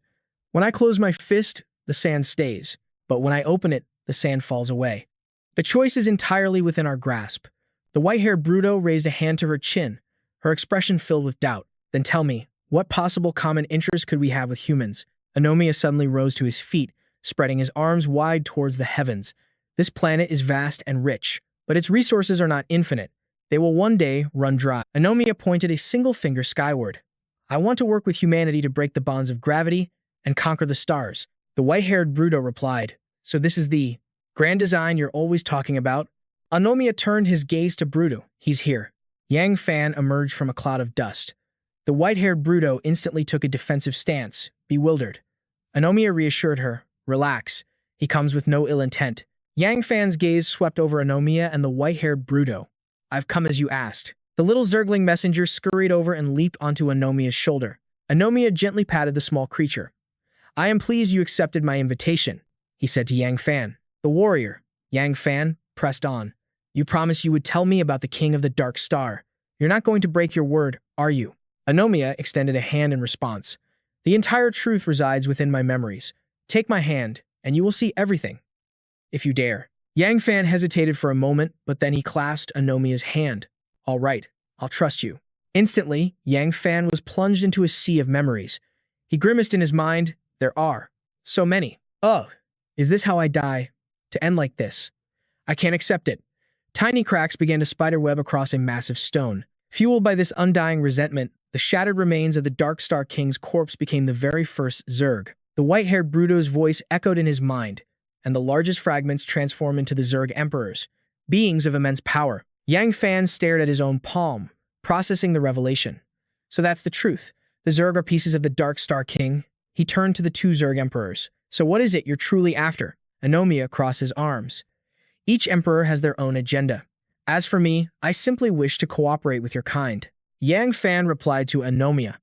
When I close my fist, the sand stays. But when I open it, the sand falls away. The choice is entirely within our grasp. The white-haired Bruto raised a hand to her chin, her expression filled with doubt. Then tell me, what possible common interest could we have with humans? Anomia suddenly rose to his feet, spreading his arms wide towards the heavens. This planet is vast and rich, but its resources are not infinite. They will one day run dry. Anomia pointed a single finger skyward. I want to work with humanity to break the bonds of gravity and conquer the stars. The white-haired Bruto replied. So this is the grand design you're always talking about? Anomia turned his gaze to Bruto. He's here. Yang Fan emerged from a cloud of dust. The white-haired Bruto instantly took a defensive stance, bewildered. Anomia reassured her. Relax. He comes with no ill intent. Yang Fan's gaze swept over Anomia and the white-haired Bruto. I've come as you asked. The little Zergling messenger scurried over and leaped onto Anomia's shoulder. Anomia gently patted the small creature. I am pleased you accepted my invitation, he said to Yang Fan. The warrior, Yang Fan, pressed on. You promised you would tell me about the king of the dark star. You're not going to break your word, are you? Anomia extended a hand in response. The entire truth resides within my memories. Take my hand, and you will see everything. If you dare. Yang Fan hesitated for a moment, but then he clasped Anomia's hand. All right, I'll trust you. Instantly, Yang Fan was plunged into a sea of memories. He grimaced in his mind. There are so many. Ugh, is this how I die? To end like this? I can't accept it. Tiny cracks began to spiderweb across a massive stone. Fueled by this undying resentment, the shattered remains of the Dark Star King's corpse became the very first Zerg. The white-haired Bruto's voice echoed in his mind, and the largest fragments transformed into the Zerg Emperors, beings of immense power. Yang Fan stared at his own palm, processing the revelation. So that's the truth. The Zerg are pieces of the Dark Star King. He turned to the two Zerg Emperors. So what is it you're truly after? Anomia crossed his arms. Each emperor has their own agenda. As for me, I simply wish to cooperate with your kind. Yang Fan replied to Anomia.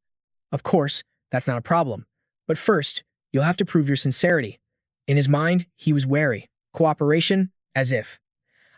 Of course, that's not a problem. But first, you'll have to prove your sincerity. In his mind, he was wary. Cooperation? As if.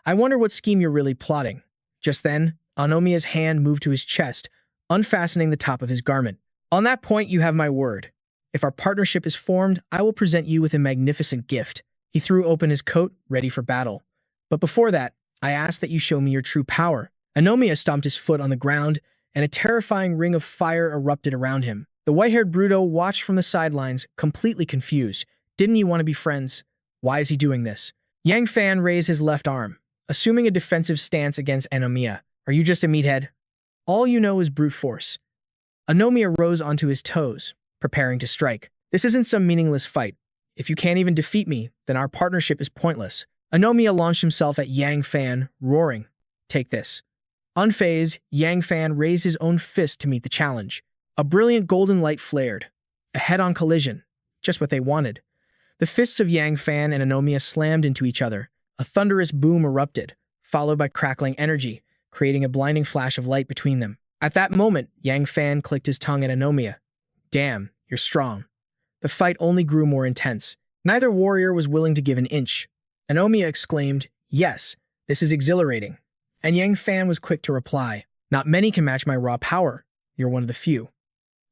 I wonder what scheme you're really plotting. Just then, Anomiya's hand moved to his chest, unfastening the top of his garment. On that point, you have my word. If our partnership is formed, I will present you with a magnificent gift. He threw open his coat, ready for battle. But before that, I ask that you show me your true power. Anomiya stomped his foot on the ground, and a terrifying ring of fire erupted around him. The white-haired Bruto watched from the sidelines, completely confused. Didn't he want to be friends? Why is he doing this? Yang Fan raised his left arm, assuming a defensive stance against Anomiya. Are you just a meathead? All you know is brute force. Anomiya rose onto his toes, preparing to strike. This isn't some meaningless fight. If you can't even defeat me, then our partnership is pointless. Anomiya launched himself at Yang Fan, roaring, "Take this." Unfazed, Yang Fan raised his own fist to meet the challenge. A brilliant golden light flared. A head-on collision. Just what they wanted. The fists of Yang Fan and Anomiya slammed into each other. A thunderous boom erupted, followed by crackling energy, creating a blinding flash of light between them. At that moment, Yang Fan clicked his tongue at Anomiya. "Damn, you're strong." The fight only grew more intense. Neither warrior was willing to give an inch. Anomiya exclaimed, "Yes, this is exhilarating." And Yang Fan was quick to reply, "Not many can match my raw power. You're one of the few."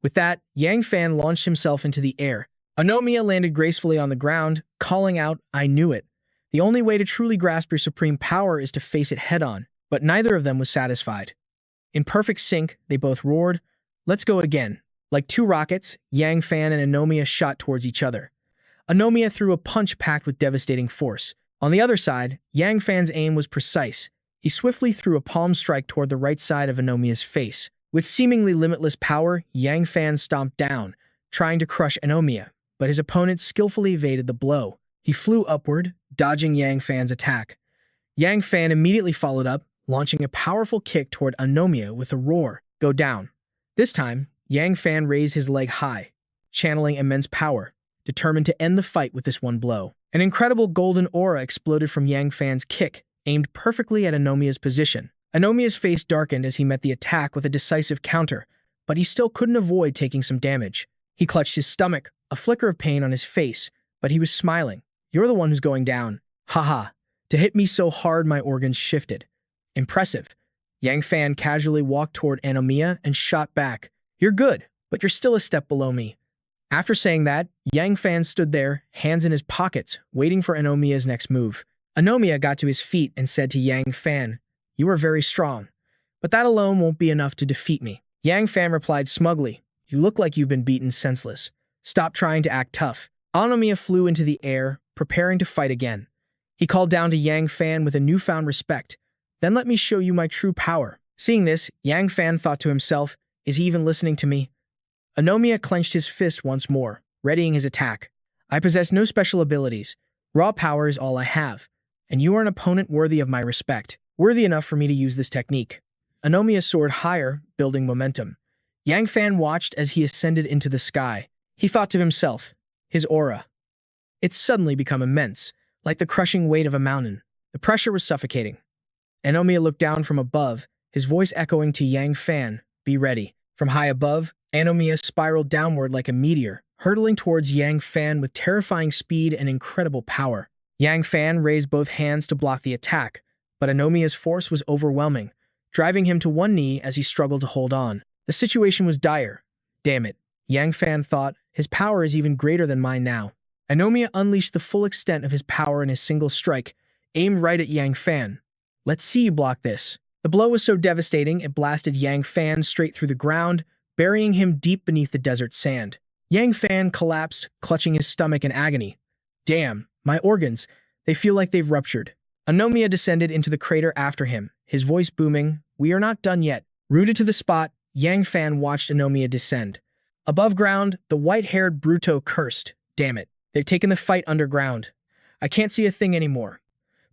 With that, Yang Fan launched himself into the air. Anomiya landed gracefully on the ground, calling out, "I knew it." The only way to truly grasp your supreme power is to face it head-on, but neither of them was satisfied. In perfect sync, they both roared, "Let's go again." Like two rockets, Yang Fan and Anomiya shot towards each other. Anomiya threw a punch packed with devastating force. On the other side, Yang Fan's aim was precise. He swiftly threw a palm strike toward the right side of Anomiya's face. With seemingly limitless power, Yang Fan stomped down, trying to crush Anomiya, but his opponent skillfully evaded the blow. He flew upward, dodging Yang Fan's attack. Yang Fan immediately followed up, launching a powerful kick toward Anomiya with a roar, "Go down." This time, Yang Fan raised his leg high, channeling immense power, determined to end the fight with this one blow. An incredible golden aura exploded from Yang Fan's kick, aimed perfectly at Anomiya's position. Anomiya's face darkened as he met the attack with a decisive counter, but he still couldn't avoid taking some damage. He clutched his stomach, a flicker of pain on his face, but he was smiling. "You're the one who's going down. Haha. To hit me so hard my organs shifted." Impressive. Yang Fan casually walked toward Anomiya and shot back. "You're good, but you're still a step below me." After saying that, Yang Fan stood there, hands in his pockets, waiting for Anomiya's next move. Anomiya got to his feet and said to Yang Fan, "You are very strong, but that alone won't be enough to defeat me." Yang Fan replied smugly, "You look like you've been beaten senseless. Stop trying to act tough." Anomiya flew into the air, preparing to fight again. He called down to Yang Fan with a newfound respect. "Then let me show you my true power." Seeing this, Yang Fan thought to himself, "Is he even listening to me?" Anomiya clenched his fist once more, readying his attack. "I possess no special abilities. Raw power is all I have, and you are an opponent worthy of my respect, worthy enough for me to use this technique." Anomiya soared higher, building momentum. Yang Fan watched as he ascended into the sky. He thought to himself, his aura. It's suddenly become immense, like the crushing weight of a mountain. The pressure was suffocating. Anomiya looked down from above, his voice echoing to Yang Fan, "Be ready." From high above, Anomiya spiraled downward like a meteor, hurtling towards Yang Fan with terrifying speed and incredible power. Yang Fan raised both hands to block the attack, but Anomiya's force was overwhelming, driving him to one knee as he struggled to hold on. The situation was dire. "Damn it," Yang Fan thought, "his power is even greater than mine now." Anomiya unleashed the full extent of his power in a single strike, aimed right at Yang Fan. "Let's see you block this." The blow was so devastating it blasted Yang Fan straight through the ground, burying him deep beneath the desert sand. Yang Fan collapsed, clutching his stomach in agony. "Damn, my organs, they feel like they've ruptured." Anomiya descended into the crater after him, his voice booming, "We are not done yet." Rooted to the spot, Yang Fan watched Anomiya descend. Above ground, the white-haired Bruto cursed, "Damn it, they've taken the fight underground. I can't see a thing anymore."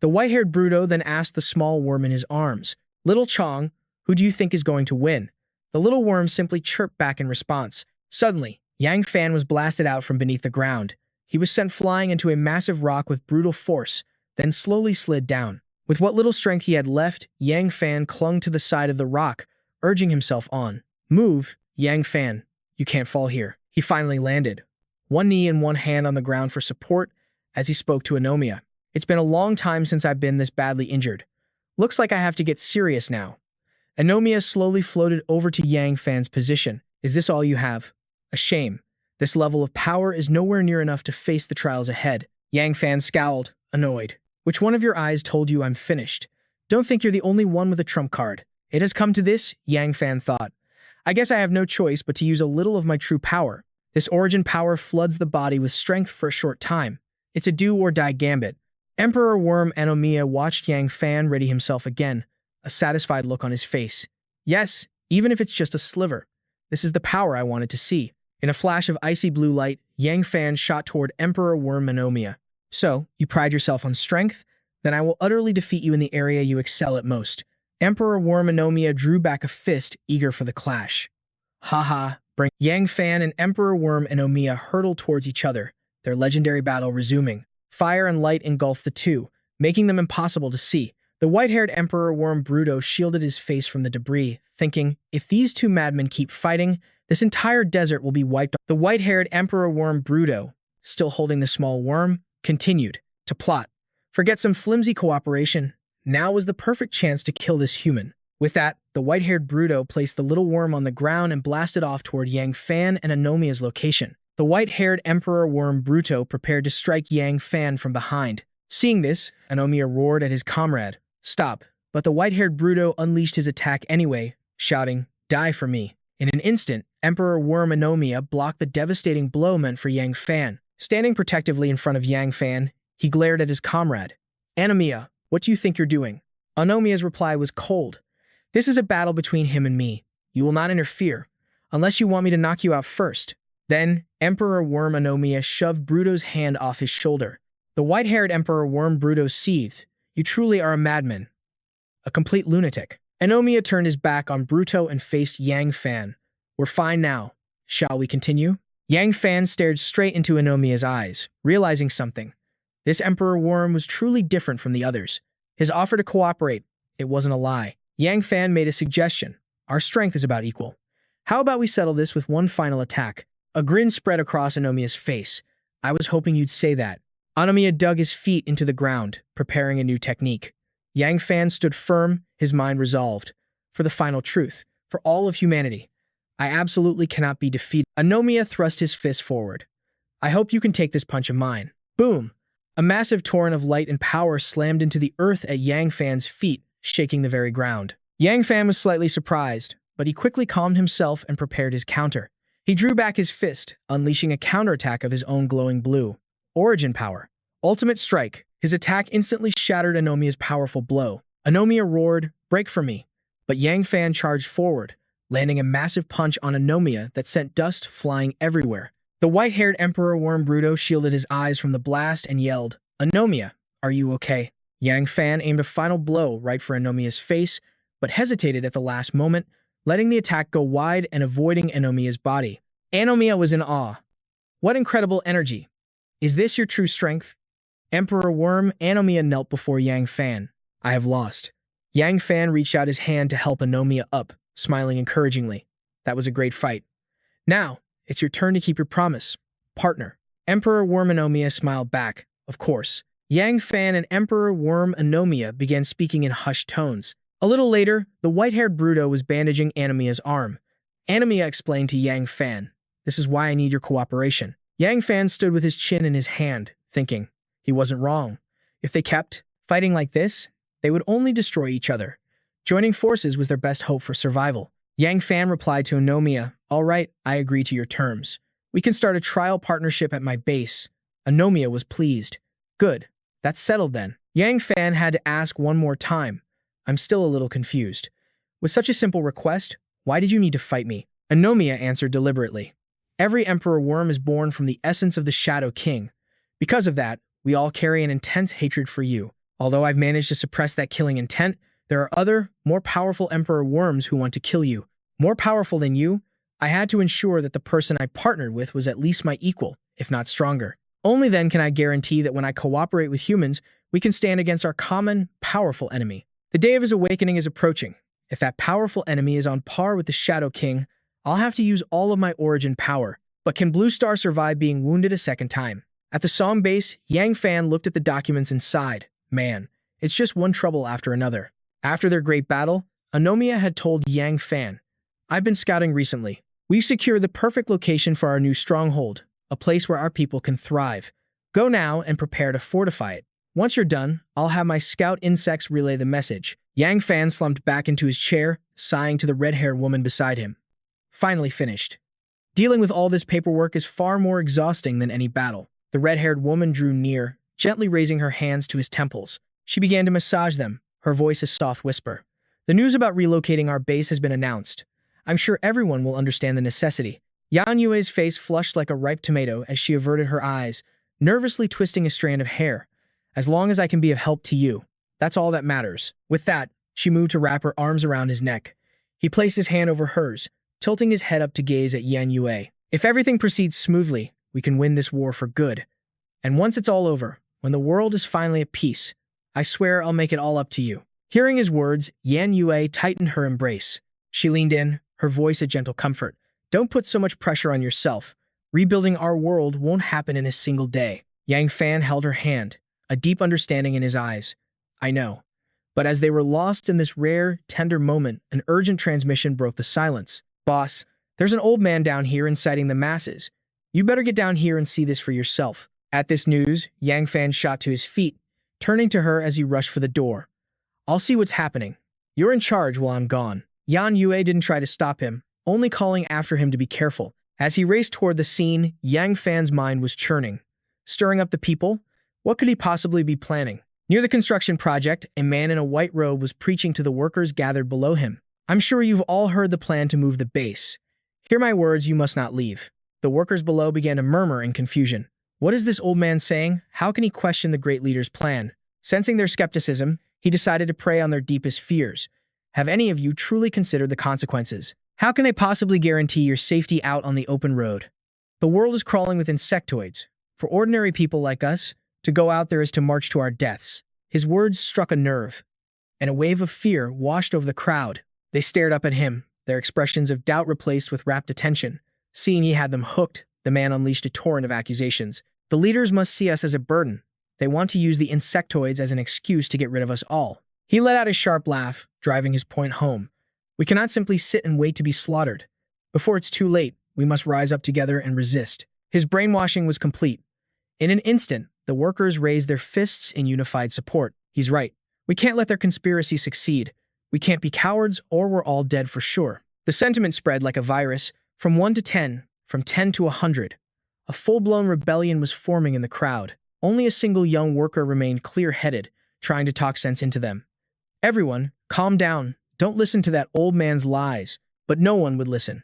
The white-haired Bruto then asked the small worm in his arms, "Little Chong, who do you think is going to win?" The little worm simply chirped back in response. Suddenly, Yang Fan was blasted out from beneath the ground. He was sent flying into a massive rock with brutal force, then slowly slid down. With what little strength he had left, Yang Fan clung to the side of the rock, urging himself on. "Move, Yang Fan. You can't fall here." He finally landed, one knee and one hand on the ground for support, as he spoke to Anomiya. "It's been a long time since I've been this badly injured. Looks like I have to get serious now. Anomia slowly floated over to Yang Fan's position. Is this all you have? A shame. This level of power is nowhere near enough to face the trials ahead. Yang Fan scowled, annoyed. Which one of your eyes told you I'm finished? Don't think you're the only one with a trump card. It has come to this, Yang Fan thought. I guess I have no choice but to use a little of my true power. This origin power floods the body with strength for a short time. It's a do-or-die gambit. Emperor Worm Anomiya watched Yang Fan ready himself again, a satisfied look on his face. Yes, even if it's just a sliver. This is the power I wanted to see. In a flash of icy blue light, Yang Fan shot toward Emperor Worm Anomiya. So, you pride yourself on strength? Then I will utterly defeat you in the area you excel at most. Emperor Worm Anomiya drew back a fist, eager for the clash. Haha, bring. Yang Fan and Emperor Worm Anomiya hurtled towards each other, their legendary battle resuming. Fire and light engulfed the two, making them impossible to see. The white-haired Emperor Worm Bruto shielded his face from the debris, thinking, if these two madmen keep fighting, this entire desert will be wiped. The white-haired Emperor Worm Bruto, still holding the small worm, continued to plot. Forget some flimsy cooperation. Now was the perfect chance to kill this human. With that, the white-haired Bruto placed the little worm on the ground and blasted off toward Yang Fan and Anomiya's location. The white-haired Emperor Worm Bruto prepared to strike Yang Fan from behind. Seeing this, Anomiya roared at his comrade. Stop. But the white-haired Bruto unleashed his attack anyway, shouting, Die for me. In an instant, Emperor Worm Anomiya blocked the devastating blow meant for Yang Fan. Standing protectively in front of Yang Fan, he glared at his comrade. Anomiya, what do you think you're doing? Anomiya's reply was cold. This is a battle between him and me. You will not interfere, unless you want me to knock you out first. Then, Emperor Worm Anomiya shoved Bruto's hand off his shoulder. The white-haired Emperor Worm Bruto seethed. You truly are a madman. A complete lunatic. Anomiya turned his back on Bruto and faced Yang Fan. We're fine now. Shall we continue? Yang Fan stared straight into Anomiya's eyes, realizing something. This Emperor Worm was truly different from the others. His offer to cooperate, it wasn't a lie. Yang Fan made a suggestion. Our strength is about equal. How about we settle this with one final attack? A grin spread across Anomiya's face. I was hoping you'd say that. Anomiya dug his feet into the ground, preparing a new technique. Yang Fan stood firm, his mind resolved. For the final truth, for all of humanity. I absolutely cannot be defeated. Anomiya thrust his fist forward. I hope you can take this punch of mine. Boom! A massive torrent of light and power slammed into the earth at Yang Fan's feet, shaking the very ground. Yang Fan was slightly surprised, but he quickly calmed himself and prepared his counter. He drew back his fist, unleashing a counterattack of his own glowing blue. Origin power. Ultimate strike. His attack instantly shattered Anomiya's powerful blow. Anomiya roared, break for me. But Yang Fan charged forward, landing a massive punch on Anomiya that sent dust flying everywhere. The white-haired Emperor Worm Bruto shielded his eyes from the blast and yelled, Anomiya, are you okay? Yang Fan aimed a final blow right for Anomiya's face, but hesitated at the last moment, letting the attack go wide and avoiding Anomiya's body. Anomiya was in awe. What incredible energy! Is this your true strength? Emperor Worm Anomiya knelt before Yang Fan. I have lost. Yang Fan reached out his hand to help Anomiya up, smiling encouragingly. That was a great fight. Now, it's your turn to keep your promise, partner. Emperor Worm Anomiya smiled back, of course. Yang Fan and Emperor Worm Anomiya began speaking in hushed tones. A little later, the white-haired Bruto was bandaging Anomiya's arm. Anomiya explained to Yang Fan, this is why I need your cooperation. Yang Fan stood with his chin in his hand, thinking, he wasn't wrong. If they kept fighting like this, they would only destroy each other. Joining forces was their best hope for survival. Yang Fan replied to Anomiya, all right, I agree to your terms. We can start a trial partnership at my base. Anomiya was pleased. Good. That's settled then. Yang Fan had to ask one more time. I'm still a little confused. With such a simple request, why did you need to fight me? Anomiya answered deliberately. Every Emperor Worm is born from the essence of the Shadow King. Because of that, we all carry an intense hatred for you. Although I've managed to suppress that killing intent, there are other, more powerful Emperor Worms who want to kill you. More powerful than you, I had to ensure that the person I partnered with was at least my equal, if not stronger. Only then can I guarantee that when I cooperate with humans, we can stand against our common, powerful enemy. The day of his awakening is approaching. If that powerful enemy is on par with the Shadow King, I'll have to use all of my origin power. But can Blue Star survive being wounded a second time? At the Song base, Yang Fan looked at the documents inside. Man, it's just one trouble after another. After their great battle, Anomiya had told Yang Fan, "I've been scouting recently. We've secured the perfect location for our new stronghold, a place where our people can thrive. Go now and prepare to fortify it. Once you're done, I'll have my scout insects relay the message." Yang Fan slumped back into his chair, sighing to the red-haired woman beside him. Finally finished. Dealing with all this paperwork is far more exhausting than any battle. The red-haired woman drew near, gently raising her hands to his temples. She began to massage them, her voice a soft whisper. "The news about relocating our base has been announced. I'm sure everyone will understand the necessity." Yan Yue's face flushed like a ripe tomato as she averted her eyes, nervously twisting a strand of hair. "As long as I can be of help to you, that's all that matters." With that, she moved to wrap her arms around his neck. He placed his hand over hers, tilting his head up to gaze at Yan Yue. "If everything proceeds smoothly, we can win this war for good. And once it's all over, when the world is finally at peace, I swear I'll make it all up to you." Hearing his words, Yan Yue tightened her embrace. She leaned in, her voice a gentle comfort. "Don't put so much pressure on yourself. Rebuilding our world won't happen in a single day." Yang Fan held her hand, a deep understanding in his eyes. "I know." But as they were lost in this rare, tender moment, an urgent transmission broke the silence. "Boss, there's an old man down here inciting the masses. You better get down here and see this for yourself." At this news, Yang Fan shot to his feet, turning to her as he rushed for the door. "I'll see what's happening. You're in charge while I'm gone." Yan Yue didn't try to stop him, only calling after him to be careful. As he raced toward the scene, Yang Fan's mind was churning. Stirring up the people? What could he possibly be planning? Near the construction project, a man in a white robe was preaching to the workers gathered below him. "I'm sure you've all heard the plan to move the base. Hear my words, you must not leave." The workers below began to murmur in confusion. What is this old man saying? How can he question the great leader's plan? Sensing their skepticism, he decided to prey on their deepest fears. "Have any of you truly considered the consequences? How can they possibly guarantee your safety out on the open road? The world is crawling with insectoids. For ordinary people like us, to go out there is to march to our deaths." His words struck a nerve, and a wave of fear washed over the crowd. They stared up at him, their expressions of doubt replaced with rapt attention. Seeing he had them hooked, the man unleashed a torrent of accusations. "The leaders must see us as a burden. They want to use the insectoids as an excuse to get rid of us all." He let out a sharp laugh, driving his point home. "We cannot simply sit and wait to be slaughtered. Before it's too late, we must rise up together and resist." His brainwashing was complete. In an instant, the workers raised their fists in unified support. "He's right. We can't let their conspiracy succeed. We can't be cowards, or we're all dead for sure." The sentiment spread like a virus, from 1 to 10, from 10 to 100. A full-blown rebellion was forming in the crowd. Only a single young worker remained clear-headed, trying to talk sense into them. "Everyone, calm down. Don't listen to that old man's lies." But no one would listen.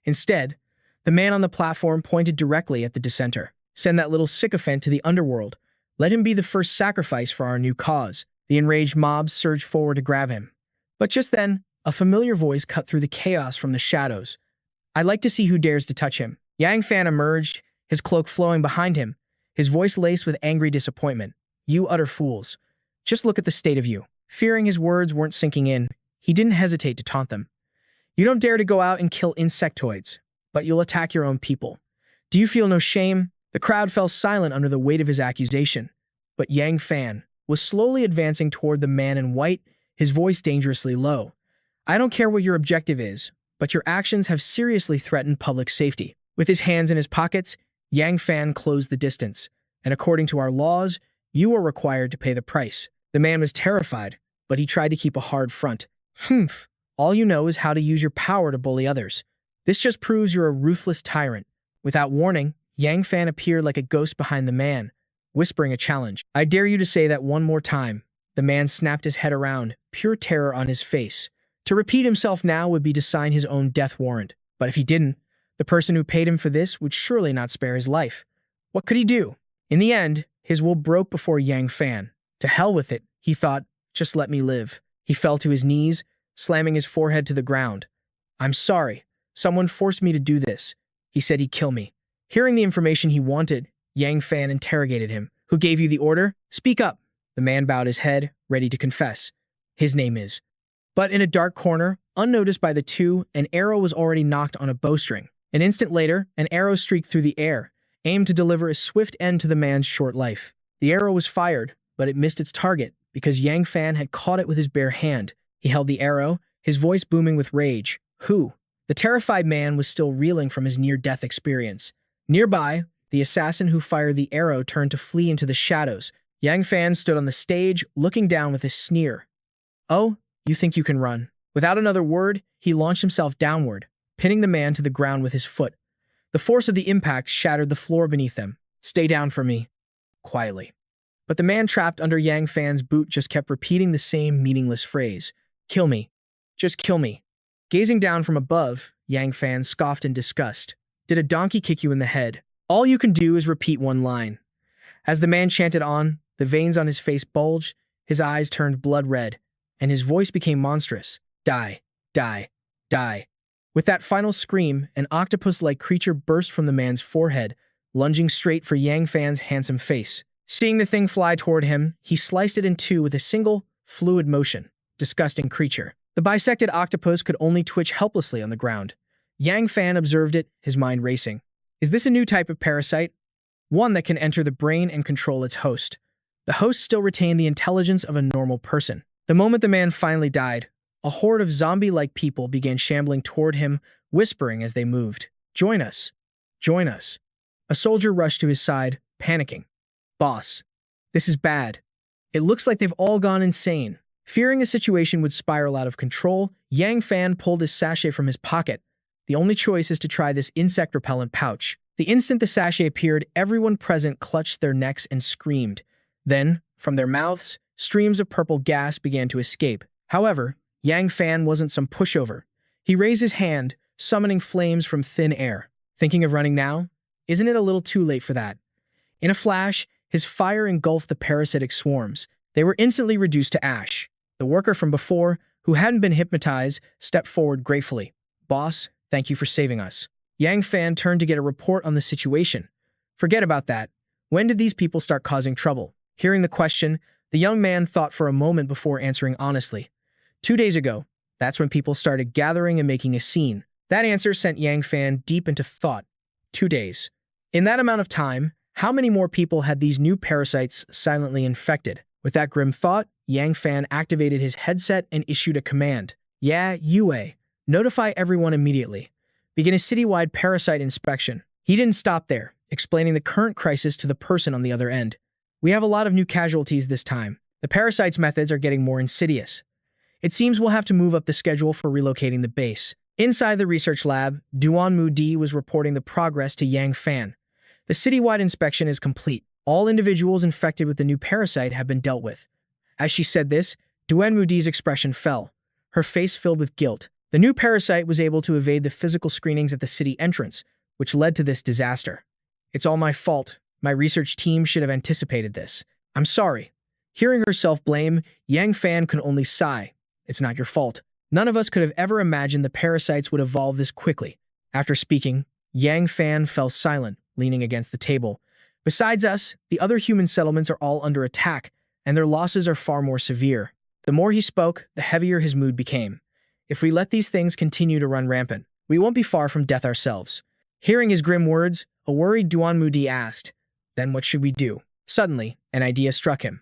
Instead, the man on the platform pointed directly at the dissenter. "Send that little sycophant to the underworld. Let him be the first sacrifice for our new cause." The enraged mob surged forward to grab him. But just then, a familiar voice cut through the chaos from the shadows. "I'd like to see who dares to touch him." Yang Fan emerged, his cloak flowing behind him, his voice laced with angry disappointment. "You utter fools. Just look at the state of you." Fearing his words weren't sinking in, he didn't hesitate to taunt them. "You don't dare to go out and kill insectoids, but you'll attack your own people. Do you feel no shame?" The crowd fell silent under the weight of his accusation, but Yang Fan was slowly advancing toward the man in white, his voice dangerously low. "I don't care what your objective is, but your actions have seriously threatened public safety." With his hands in his pockets, Yang Fan closed the distance, "And according to our laws, you are required to pay the price." The man was terrified, but he tried to keep a hard front. "Humph, all you know is how to use your power to bully others. This just proves you're a ruthless tyrant." Without warning, Yang Fan appeared like a ghost behind the man, whispering a challenge. "I dare you to say that one more time." The man snapped his head around, pure terror on his face. To repeat himself now would be to sign his own death warrant. But if he didn't, the person who paid him for this would surely not spare his life. What could he do? In the end, his will broke before Yang Fan. To hell with it, he thought, just let me live. He fell to his knees, slamming his forehead to the ground. "I'm sorry. Someone forced me to do this. He said he'd kill me." Hearing the information he wanted, Yang Fan interrogated him. "Who gave you the order? Speak up." The man bowed his head, ready to confess. "His name is." But in a dark corner, unnoticed by the two, an arrow was already knocked on a bowstring. An instant later, an arrow streaked through the air, aimed to deliver a swift end to the man's short life. The arrow was fired, but it missed its target, because Yang Fan had caught it with his bare hand. He held the arrow, his voice booming with rage. Who? The terrified man was still reeling from his near-death experience. Nearby, the assassin who fired the arrow turned to flee into the shadows. Yang Fan stood on the stage, looking down with a sneer. Oh, you think you can run? Without another word, he launched himself downward, pinning the man to the ground with his foot. The force of the impact shattered the floor beneath them. Stay down for me. Quietly. But the man trapped under Yang Fan's boot just kept repeating the same meaningless phrase. Kill me. Just kill me. Gazing down from above, Yang Fan scoffed in disgust. Did a donkey kick you in the head? All you can do is repeat one line. As the man chanted on, the veins on his face bulged, his eyes turned blood red, and his voice became monstrous. Die, die, die. With that final scream, an octopus-like creature burst from the man's forehead, lunging straight for Yang Fan's handsome face. Seeing the thing fly toward him, he sliced it in two with a single, fluid motion. Disgusting creature. The bisected octopus could only twitch helplessly on the ground. Yang Fan observed it, his mind racing. Is this a new type of parasite? One that can enter the brain and control its host. The host still retained the intelligence of a normal person. The moment the man finally died, a horde of zombie-like people began shambling toward him, whispering as they moved. Join us. Join us. A soldier rushed to his side, panicking. Boss, this is bad. It looks like they've all gone insane. Fearing the situation would spiral out of control, Yang Fan pulled his sachet from his pocket. The only choice is to try this insect-repellent pouch. The instant the sachet appeared, everyone present clutched their necks and screamed. Then, from their mouths, streams of purple gas began to escape. However, Yang Fan wasn't some pushover. He raised his hand, summoning flames from thin air. Thinking of running now? Isn't it a little too late for that? In a flash, his fire engulfed the parasitic swarms. They were instantly reduced to ash. The worker from before, who hadn't been hypnotized, stepped forward gratefully. Boss, thank you for saving us. Yang Fan turned to get a report on the situation. Forget about that. When did these people start causing trouble? Hearing the question, the young man thought for a moment before answering honestly. 2 days ago, that's when people started gathering and making a scene. That answer sent Yang Fan deep into thought. 2 days. In that amount of time, how many more people had these new parasites silently infected? With that grim thought, Yang Fan activated his headset and issued a command. Yeah, Yue. Notify everyone immediately. Begin a citywide parasite inspection. He didn't stop there, explaining the current crisis to the person on the other end. We have a lot of new casualties this time. The parasite's methods are getting more insidious. It seems we'll have to move up the schedule for relocating the base. Inside the research lab, Duan Di was reporting the progress to Yang Fan. The citywide inspection is complete. All individuals infected with the new parasite have been dealt with. As she said this, Duan Di's expression fell, her face filled with guilt. The new parasite was able to evade the physical screenings at the city entrance, which led to this disaster. It's all my fault. My research team should have anticipated this. I'm sorry. Hearing herself blame, Yang Fan could only sigh. It's not your fault. None of us could have ever imagined the parasites would evolve this quickly. After speaking, Yang Fan fell silent, leaning against the table. Besides us, the other human settlements are all under attack, and their losses are far more severe. The more he spoke, the heavier his mood became. If we let these things continue to run rampant, we won't be far from death ourselves. Hearing his grim words, a worried Duan Di asked, Then what should we do? Suddenly, an idea struck him.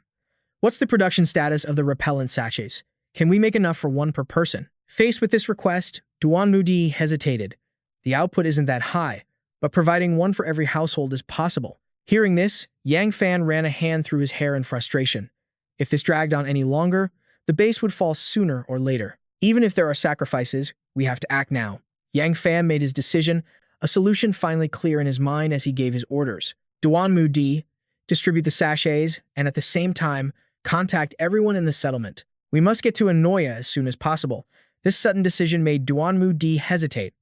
What's the production status of the repellent sachets? Can we make enough for one per person? Faced with this request, Duan Di hesitated. The output isn't that high, but providing one for every household is possible. Hearing this, Yang Fan ran a hand through his hair in frustration. If this dragged on any longer, the base would fall sooner or later. Even if there are sacrifices, we have to act now. Yang Fan made his decision, a solution finally clear in his mind as he gave his orders. Duan Di, distribute the sachets, and at the same time, contact everyone in the settlement. We must get to Anoya as soon as possible. This sudden decision made Duan Di hesitate.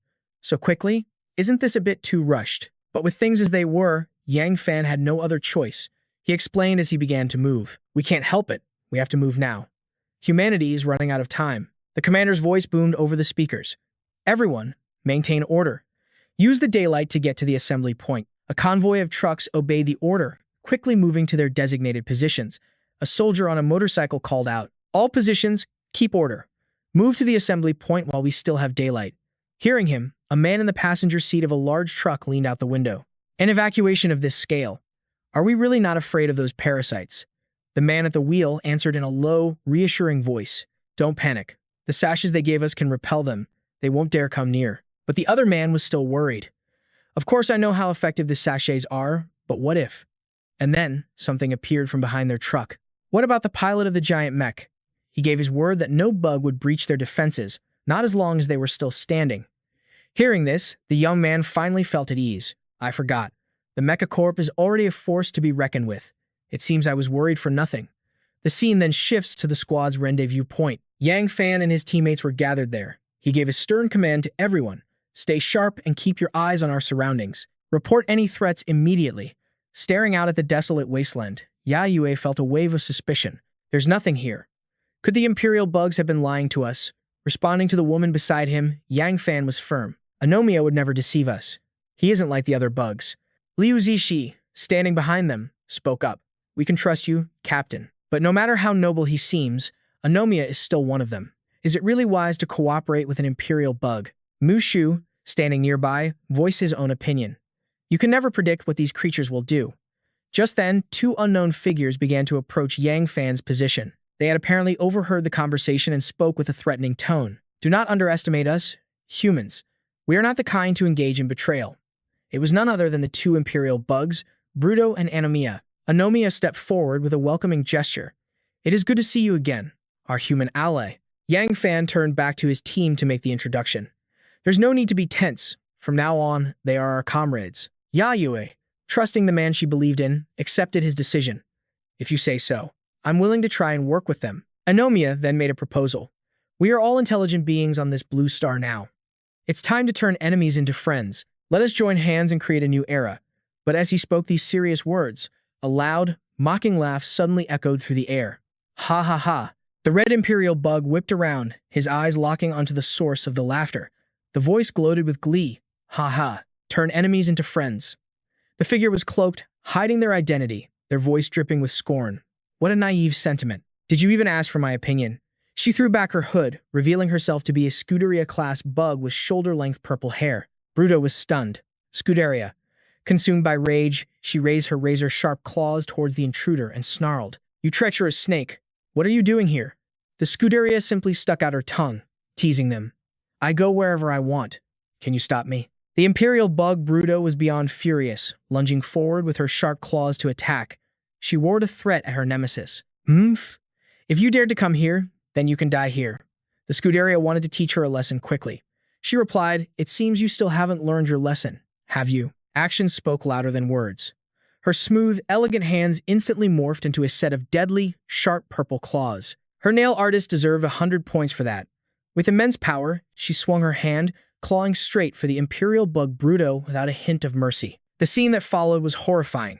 So quickly? Isn't this a bit too rushed? But with things as they were, Yang Fan had no other choice. He explained as he began to move. We can't help it. We have to move now. Humanity is running out of time. The commander's voice boomed over the speakers. Everyone, maintain order. Use the daylight to get to the assembly point. A convoy of trucks obeyed the order, quickly moving to their designated positions. A soldier on a motorcycle called out, All positions, keep order. Move to the assembly point while we still have daylight. Hearing him, a man in the passenger seat of a large truck leaned out the window. An evacuation of this scale. Are we really not afraid of those parasites? The man at the wheel answered in a low, reassuring voice. Don't panic. The sashes they gave us can repel them. They won't dare come near. But the other man was still worried. Of course I know how effective the sachets are, but what if? And then, something appeared from behind their truck. What about the pilot of the giant mech? He gave his word that no bug would breach their defenses, not as long as they were still standing. Hearing this, the young man finally felt at ease. I forgot. The Mechacorp is already a force to be reckoned with. It seems I was worried for nothing. The scene then shifts to the squad's rendezvous point. Yang Fan and his teammates were gathered there. He gave a stern command to everyone. Stay sharp and keep your eyes on our surroundings. Report any threats immediately. Staring out at the desolate wasteland, Yayue felt a wave of suspicion. There's nothing here. Could the Imperial bugs have been lying to us? Responding to the woman beside him, Yang Fan was firm. Anomiya would never deceive us. He isn't like the other bugs. Liu Zishi, standing behind them, spoke up. We can trust you, Captain. But no matter how noble he seems, Anomiya is still one of them. Is it really wise to cooperate with an Imperial bug? Mushu, standing nearby, voiced his own opinion. You can never predict what these creatures will do. Just then, two unknown figures began to approach Yang Fan's position. They had apparently overheard the conversation and spoke with a threatening tone. Do not underestimate us, humans. We are not the kind to engage in betrayal. It was none other than the two Imperial bugs, Bruto and Anomiya. Anomiya stepped forward with a welcoming gesture. It is good to see you again, our human ally. Yang Fan turned back to his team to make the introduction. There's no need to be tense. From now on, they are our comrades. Yayue, trusting the man she believed in, accepted his decision. If you say so, I'm willing to try and work with them. Anomiya then made a proposal. We are all intelligent beings on this blue star now. It's time to turn enemies into friends. Let us join hands and create a new era. But as he spoke these serious words, a loud, mocking laugh suddenly echoed through the air. Ha ha ha. The red Imperial bug whipped around, his eyes locking onto the source of the laughter. The voice gloated with glee. Ha ha. Turn enemies into friends. The figure was cloaked, hiding their identity, their voice dripping with scorn. What a naive sentiment. Did you even ask for my opinion? She threw back her hood, revealing herself to be a Scuderia-class bug with shoulder-length purple hair. Bruto was stunned. Scuderia. Consumed by rage, she raised her razor-sharp claws towards the intruder and snarled. You treacherous snake. What are you doing here? The Scuderia simply stuck out her tongue, teasing them. I go wherever I want. Can you stop me? The Imperial bug Bruto was beyond furious, lunging forward with her sharp claws to attack. She roared a threat at her nemesis. If you dared to come here, then you can die here. The Scuderia wanted to teach her a lesson quickly. She replied, It seems you still haven't learned your lesson, have you? Actions spoke louder than words. Her smooth, elegant hands instantly morphed into a set of deadly, sharp purple claws. Her nail artist deserved 100 points for that. With immense power, she swung her hand, clawing straight for the Imperial bug Bruto without a hint of mercy. The scene that followed was horrifying.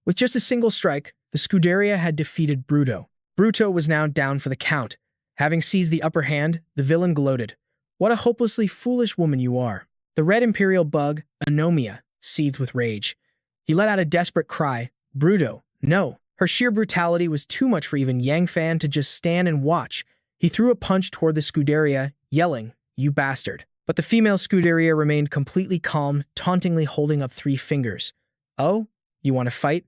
With just a single strike, the Scuderia had defeated Bruto. Bruto was now down for the count. Having seized the upper hand, the villain gloated. What a hopelessly foolish woman you are. The red Imperial bug, Anomiya, seethed with rage. He let out a desperate cry. Bruto, no. Her sheer brutality was too much for even Yang Fan to just stand and watch. He threw a punch toward the Scuderia, yelling, You bastard. But the female Scuderia remained completely calm, tauntingly holding up 3 fingers. Oh, you want to fight?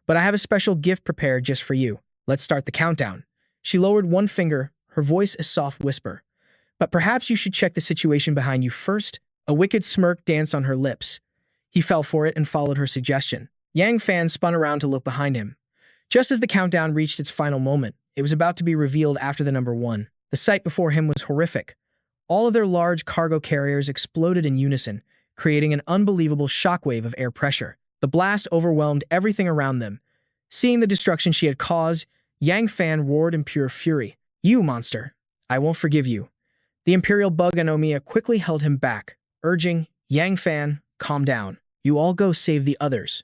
But I have a special gift prepared just for you. Let's start the countdown. She lowered one finger, her voice a soft whisper. But perhaps you should check the situation behind you first. A wicked smirk danced on her lips. He fell for it and followed her suggestion. Yang Fan spun around to look behind him. Just as the countdown reached its final moment, it was about to be revealed after the number 1. The sight before him was horrific. All of their large cargo carriers exploded in unison, creating an unbelievable shockwave of air pressure. The blast overwhelmed everything around them. Seeing the destruction she had caused, Yang Fan roared in pure fury. You monster! I won't forgive you. The Imperial bug Anomiya quickly held him back, urging, Yang Fan, calm down. You all go save the others.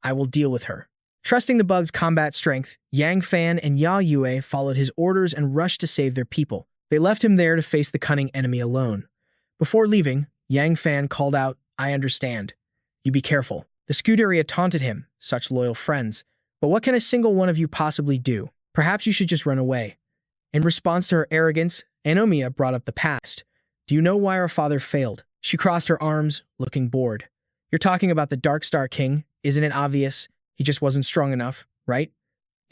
I will deal with her. Trusting the bug's combat strength, Yang Fan and Yayue followed his orders and rushed to save their people. They left him there to face the cunning enemy alone. Before leaving, Yang Fan called out, I understand. You be careful. The Scuderia taunted him, such loyal friends. But what can a single one of you possibly do? Perhaps you should just run away. In response to her arrogance, Anomiya brought up the past. Do you know why our father failed? She crossed her arms, looking bored. You're talking about the Dark Star King, isn't it obvious? He just wasn't strong enough, right?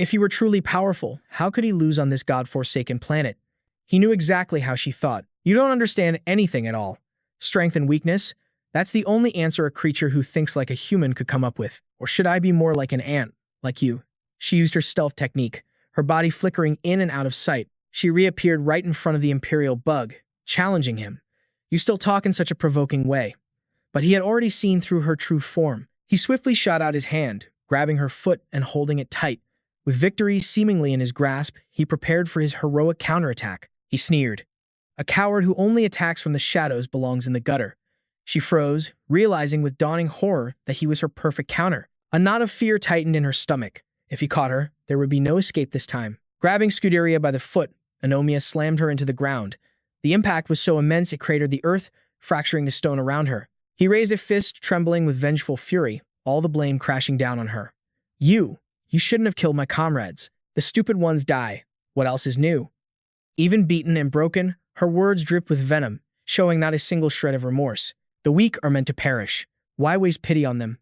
If he were truly powerful, how could he lose on this god-forsaken planet? He knew exactly how she thought. You don't understand anything at all. Strength and weakness? That's the only answer a creature who thinks like a human could come up with. Or should I be more like an ant, like you? She used her stealth technique, her body flickering in and out of sight. She reappeared right in front of the Imperial bug, challenging him. You still talk in such a provoking way. But he had already seen through her true form. He swiftly shot out his hand, grabbing her foot and holding it tight. With victory seemingly in his grasp, he prepared for his heroic counterattack. He sneered. A coward who only attacks from the shadows belongs in the gutter. She froze, realizing with dawning horror that he was her perfect counter. A knot of fear tightened in her stomach. If he caught her, there would be no escape this time. Grabbing Scuderia by the foot, Anomia slammed her into the ground. The impact was so immense it cratered the earth, fracturing the stone around her. He raised a fist, trembling with vengeful fury, all the blame crashing down on her. You shouldn't have killed my comrades. The stupid ones die. What else is new? Even beaten and broken, her words dripped with venom, showing not a single shred of remorse. The weak are meant to perish. Why waste pity on them?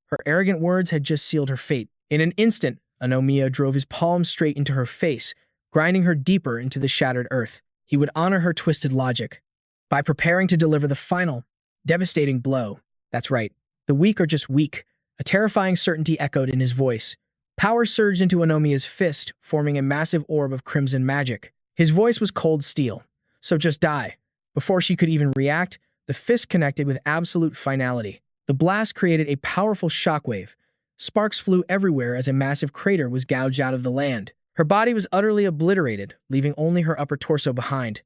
Her arrogant words had just sealed her fate. In an instant, Anomia drove his palm straight into her face, grinding her deeper into the shattered earth. He would honor her twisted logic by preparing to deliver the final, devastating blow. That's right. The weak are just weak. A terrifying certainty echoed in his voice. Power surged into Anomia's fist, forming a massive orb of crimson magic. His voice was cold steel. So just die. Before she could even react, the fist connected with absolute finality. The blast created a powerful shockwave. Sparks flew everywhere as a massive crater was gouged out of the land. Her body was utterly obliterated, leaving only her upper torso behind.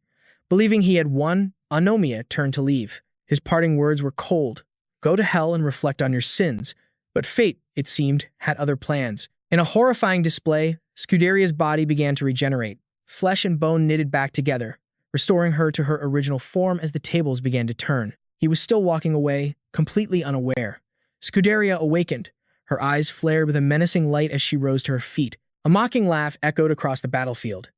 Believing he had won, Anomia turned to leave. His parting words were cold. Go to hell and reflect on your sins. But fate, it seemed, had other plans. In a horrifying display, Scuderia's body began to regenerate. Flesh and bone knitted back together, restoring her to her original form as the tables began to turn. He was still walking away, completely unaware. Scuderia awakened. Her eyes flared with a menacing light as she rose to her feet. A mocking laugh echoed across the battlefield.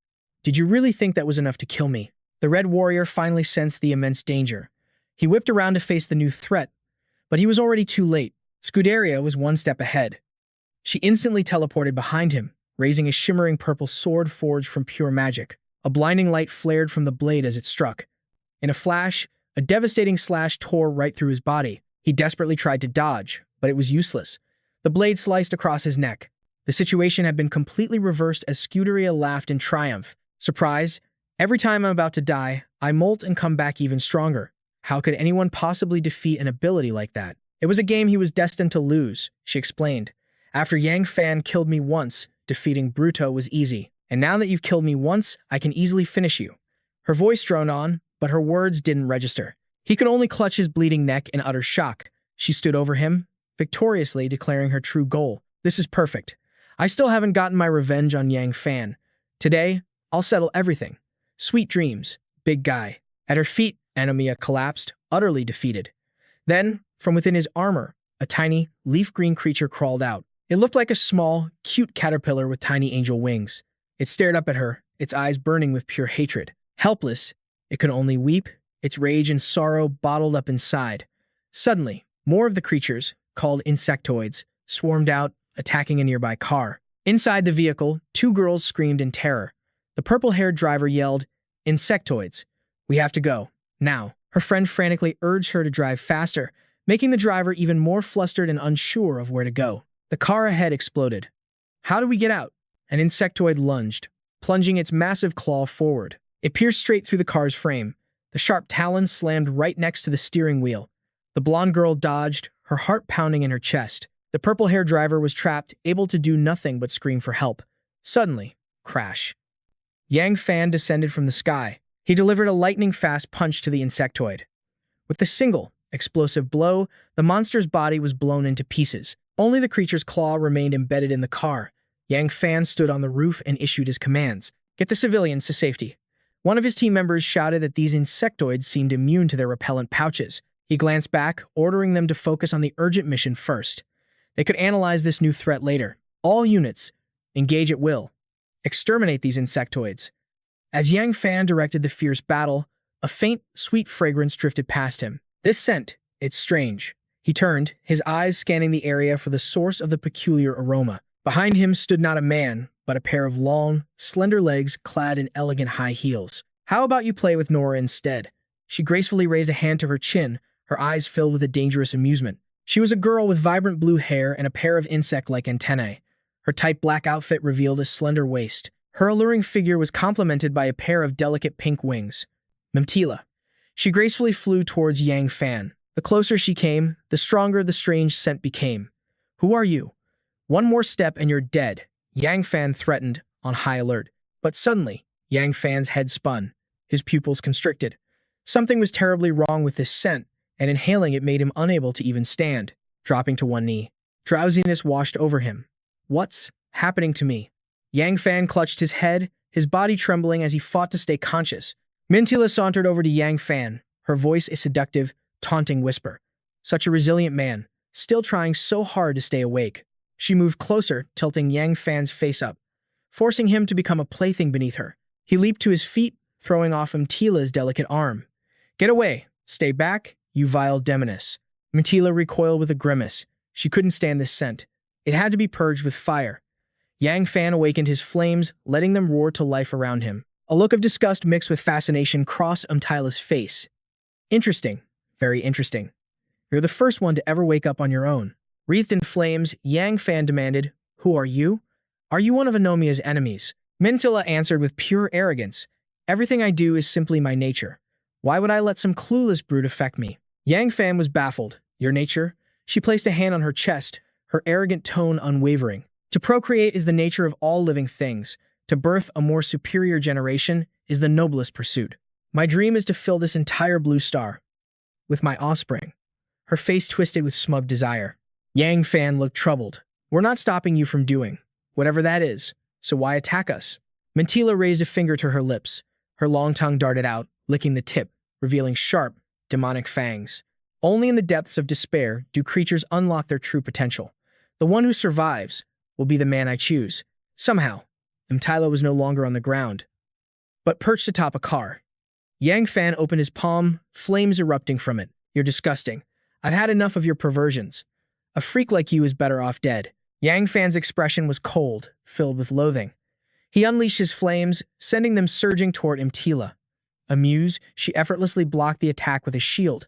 Did you really think that was enough to kill me? The Red Warrior finally sensed the immense danger. He whipped around to face the new threat, but he was already too late. Scuderia was one step ahead. She instantly teleported behind him, raising a shimmering purple sword forged from pure magic. A blinding light flared from the blade as it struck. In a flash, a devastating slash tore right through his body. He desperately tried to dodge, but it was useless. The blade sliced across his neck. The situation had been completely reversed as Scuderia laughed in triumph. Surprise, every time I'm about to die, I molt and come back even stronger. How could anyone possibly defeat an ability like that? It was a game he was destined to lose, she explained. After Yang Fan killed me once, defeating Bruto was easy. And now that you've killed me once, I can easily finish you. Her voice droned on, but her words didn't register. He could only clutch his bleeding neck in utter shock. She stood over him, victoriously declaring her true goal. This is perfect. I still haven't gotten my revenge on Yang Fan. Today, I'll settle everything. Sweet dreams, big guy. At her feet, Anomia collapsed, utterly defeated. Then, from within his armor, a tiny, leaf-green creature crawled out. It looked like a small, cute caterpillar with tiny angel wings. It stared up at her, its eyes burning with pure hatred. Helpless, it could only weep, its rage and sorrow bottled up inside. Suddenly, more of the creatures, called insectoids, swarmed out, attacking a nearby car. Inside the vehicle, two girls screamed in terror. The purple-haired driver yelled, "Insectoids, we have to go, now." Her friend frantically urged her to drive faster, making the driver even more flustered and unsure of where to go. The car ahead exploded. How do we get out? An insectoid lunged, plunging its massive claw forward. It pierced straight through the car's frame. The sharp talons slammed right next to the steering wheel. The blonde girl dodged, her heart pounding in her chest. The purple-haired driver was trapped, able to do nothing but scream for help. Suddenly, crash. Yang Fan descended from the sky. He delivered a lightning-fast punch to the insectoid. With a single, explosive blow, the monster's body was blown into pieces. Only the creature's claw remained embedded in the car. Yang Fan stood on the roof and issued his commands. Get the civilians to safety. One of his team members shouted that these insectoids seemed immune to their repellent pouches. He glanced back, ordering them to focus on the urgent mission first. They could analyze this new threat later. All units, engage at will. Exterminate these insectoids. As Yang Fan directed the fierce battle, a faint, sweet fragrance drifted past him. This scent, it's strange. He turned, his eyes scanning the area for the source of the peculiar aroma. Behind him stood not a man, but a pair of long, slender legs clad in elegant high heels. How about you play with Nora instead? She gracefully raised a hand to her chin, her eyes filled with a dangerous amusement. She was a girl with vibrant blue hair and a pair of insect-like antennae. Her tight black outfit revealed a slender waist. Her alluring figure was complemented by a pair of delicate pink wings. Mimtila. She gracefully flew towards Yang Fan. The closer she came, the stronger the strange scent became. Who are you? One more step and you're dead, Yang Fan threatened, on high alert. But suddenly, Yang Fan's head spun. His pupils constricted. Something was terribly wrong with this scent, and inhaling it made him unable to even stand, dropping to one knee. Drowsiness washed over him. What's happening to me? Yang Fan clutched his head, his body trembling as he fought to stay conscious. Mintila sauntered over to Yang Fan, her voice a seductive, taunting whisper. Such a resilient man, still trying so hard to stay awake. She moved closer, tilting Yang Fan's face up, forcing him to become a plaything beneath her. He leaped to his feet, throwing off Mtila's delicate arm. Get away! Stay back, you vile demoness. Mtila recoiled with a grimace. She couldn't stand this scent. It had to be purged with fire. Yang Fan awakened his flames, letting them roar to life around him. A look of disgust mixed with fascination crossed Mtila's face. Interesting. Very interesting. You're the first one to ever wake up on your own. Wreathed in flames, Yang Fan demanded, Who are you? Are you one of Anomia's enemies? Mintila answered with pure arrogance. Everything I do is simply my nature. Why would I let some clueless brute affect me? Yang Fan was baffled. Your nature? She placed a hand on her chest, her arrogant tone unwavering. To procreate is the nature of all living things. To birth a more superior generation is the noblest pursuit. My dream is to fill this entire blue star with my offspring. Her face twisted with smug desire. Yang Fan looked troubled. We're not stopping you from doing whatever that is, so why attack us? Mintila raised a finger to her lips. Her long tongue darted out, licking the tip, revealing sharp, demonic fangs. Only in the depths of despair do creatures unlock their true potential. The one who survives will be the man I choose. Somehow, Mtila was no longer on the ground, but perched atop a car. Yang Fan opened his palm, flames erupting from it. You're disgusting. I've had enough of your perversions. A freak like you is better off dead. Yang Fan's expression was cold, filled with loathing. He unleashed his flames, sending them surging toward Mtila. Amused, she effortlessly blocked the attack with a shield.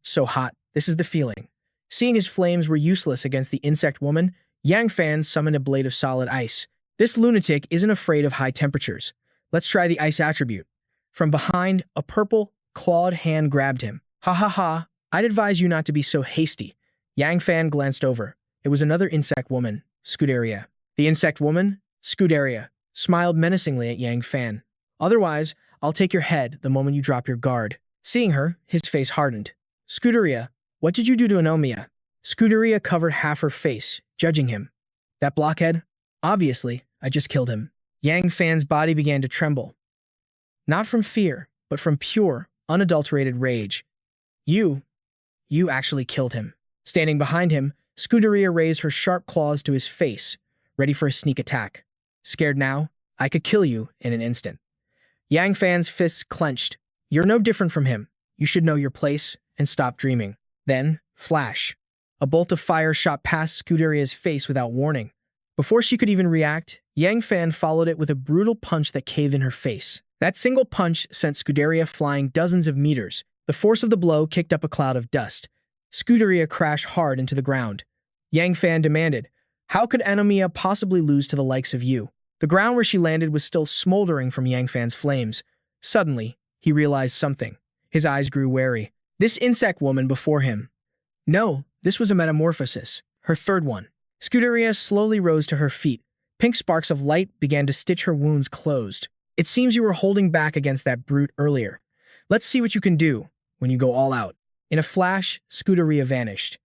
So hot. This is the feeling. Seeing his flames were useless against the insect woman, Yang Fan summoned a blade of solid ice. This lunatic isn't afraid of high temperatures. Let's try the ice attribute. From behind, a purple, clawed hand grabbed him. Ha ha ha, I'd advise you not to be so hasty. Yang Fan glanced over. It was another insect woman, Scuderia. The insect woman, Scuderia, smiled menacingly at Yang Fan. Otherwise, I'll take your head the moment you drop your guard. Seeing her, his face hardened. Scuderia, what did you do to Anomia? Scuderia covered half her face, judging him. That blockhead? Obviously, I just killed him. Yang Fan's body began to tremble. Not from fear, but from pure, unadulterated rage. You actually killed him. Standing behind him, Scuderia raised her sharp claws to his face, ready for a sneak attack. Scared now? I could kill you in an instant. Yang Fan's fists clenched. You're no different from him. You should know your place and stop dreaming. Then, flash. A bolt of fire shot past Scuderia's face without warning. Before she could even react, Yang Fan followed it with a brutal punch that caved in her face. That single punch sent Scuderia flying dozens of meters. The force of the blow kicked up a cloud of dust. Scuderia crashed hard into the ground. Yang Fan demanded, How could Anomia possibly lose to the likes of you? The ground where she landed was still smoldering from Yang Fan's flames. Suddenly, he realized something. His eyes grew wary. This insect woman before him. No, this was a metamorphosis. Her third one. Scuderia slowly rose to her feet. Pink sparks of light began to stitch her wounds closed. It seems you were holding back against that brute earlier. Let's see what you can do when you go all out. In a flash, Scuderia vanished.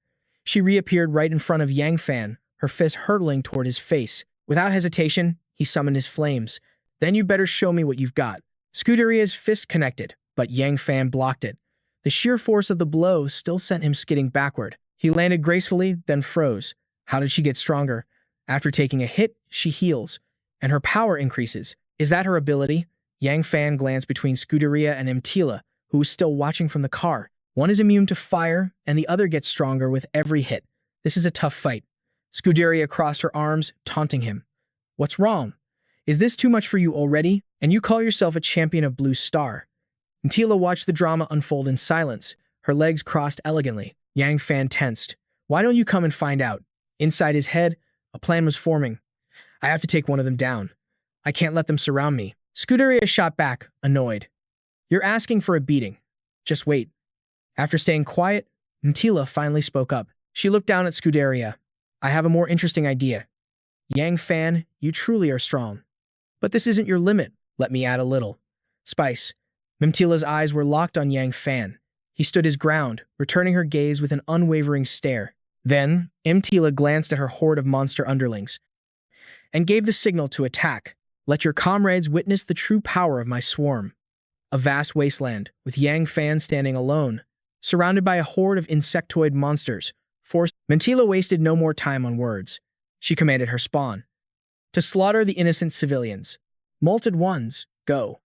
She reappeared right in front of Yang Fan, her fist hurtling toward his face. Without hesitation, he summoned his flames. Then you better show me what you've got. Scuderia's fist connected, but Yang Fan blocked it. The sheer force of the blow still sent him skidding backward. He landed gracefully, then froze. How did she get stronger? After taking a hit, she heals, and her power increases. Is that her ability? Yang Fan glanced between Scuderia and Mtila, who was still watching from the car. One is immune to fire, and the other gets stronger with every hit. This is a tough fight. Scuderia crossed her arms, taunting him. What's wrong? Is this too much for you already? And you call yourself a champion of Blue Star? Ntila watched the drama unfold in silence, her legs crossed elegantly. Yang Fan tensed. Why don't you come and find out? Inside his head, a plan was forming. I have to take one of them down. I can't let them surround me. Scuderia shot back, annoyed. You're asking for a beating. Just wait. After staying quiet, Ntila finally spoke up. She looked down at Scuderia. I have a more interesting idea. Yang Fan, you truly are strong. But this isn't your limit. Let me add a little. Spice. Mimtila's eyes were locked on Yang Fan. He stood his ground, returning her gaze with an unwavering stare. Then, Mtila glanced at her horde of monster underlings and gave the signal to attack. Let your comrades witness the true power of my swarm. A vast wasteland, with Yang Fan standing alone, surrounded by a horde of insectoid monsters. Mimtila wasted no more time on words. She commanded her spawn to slaughter the innocent civilians. Molted ones, go.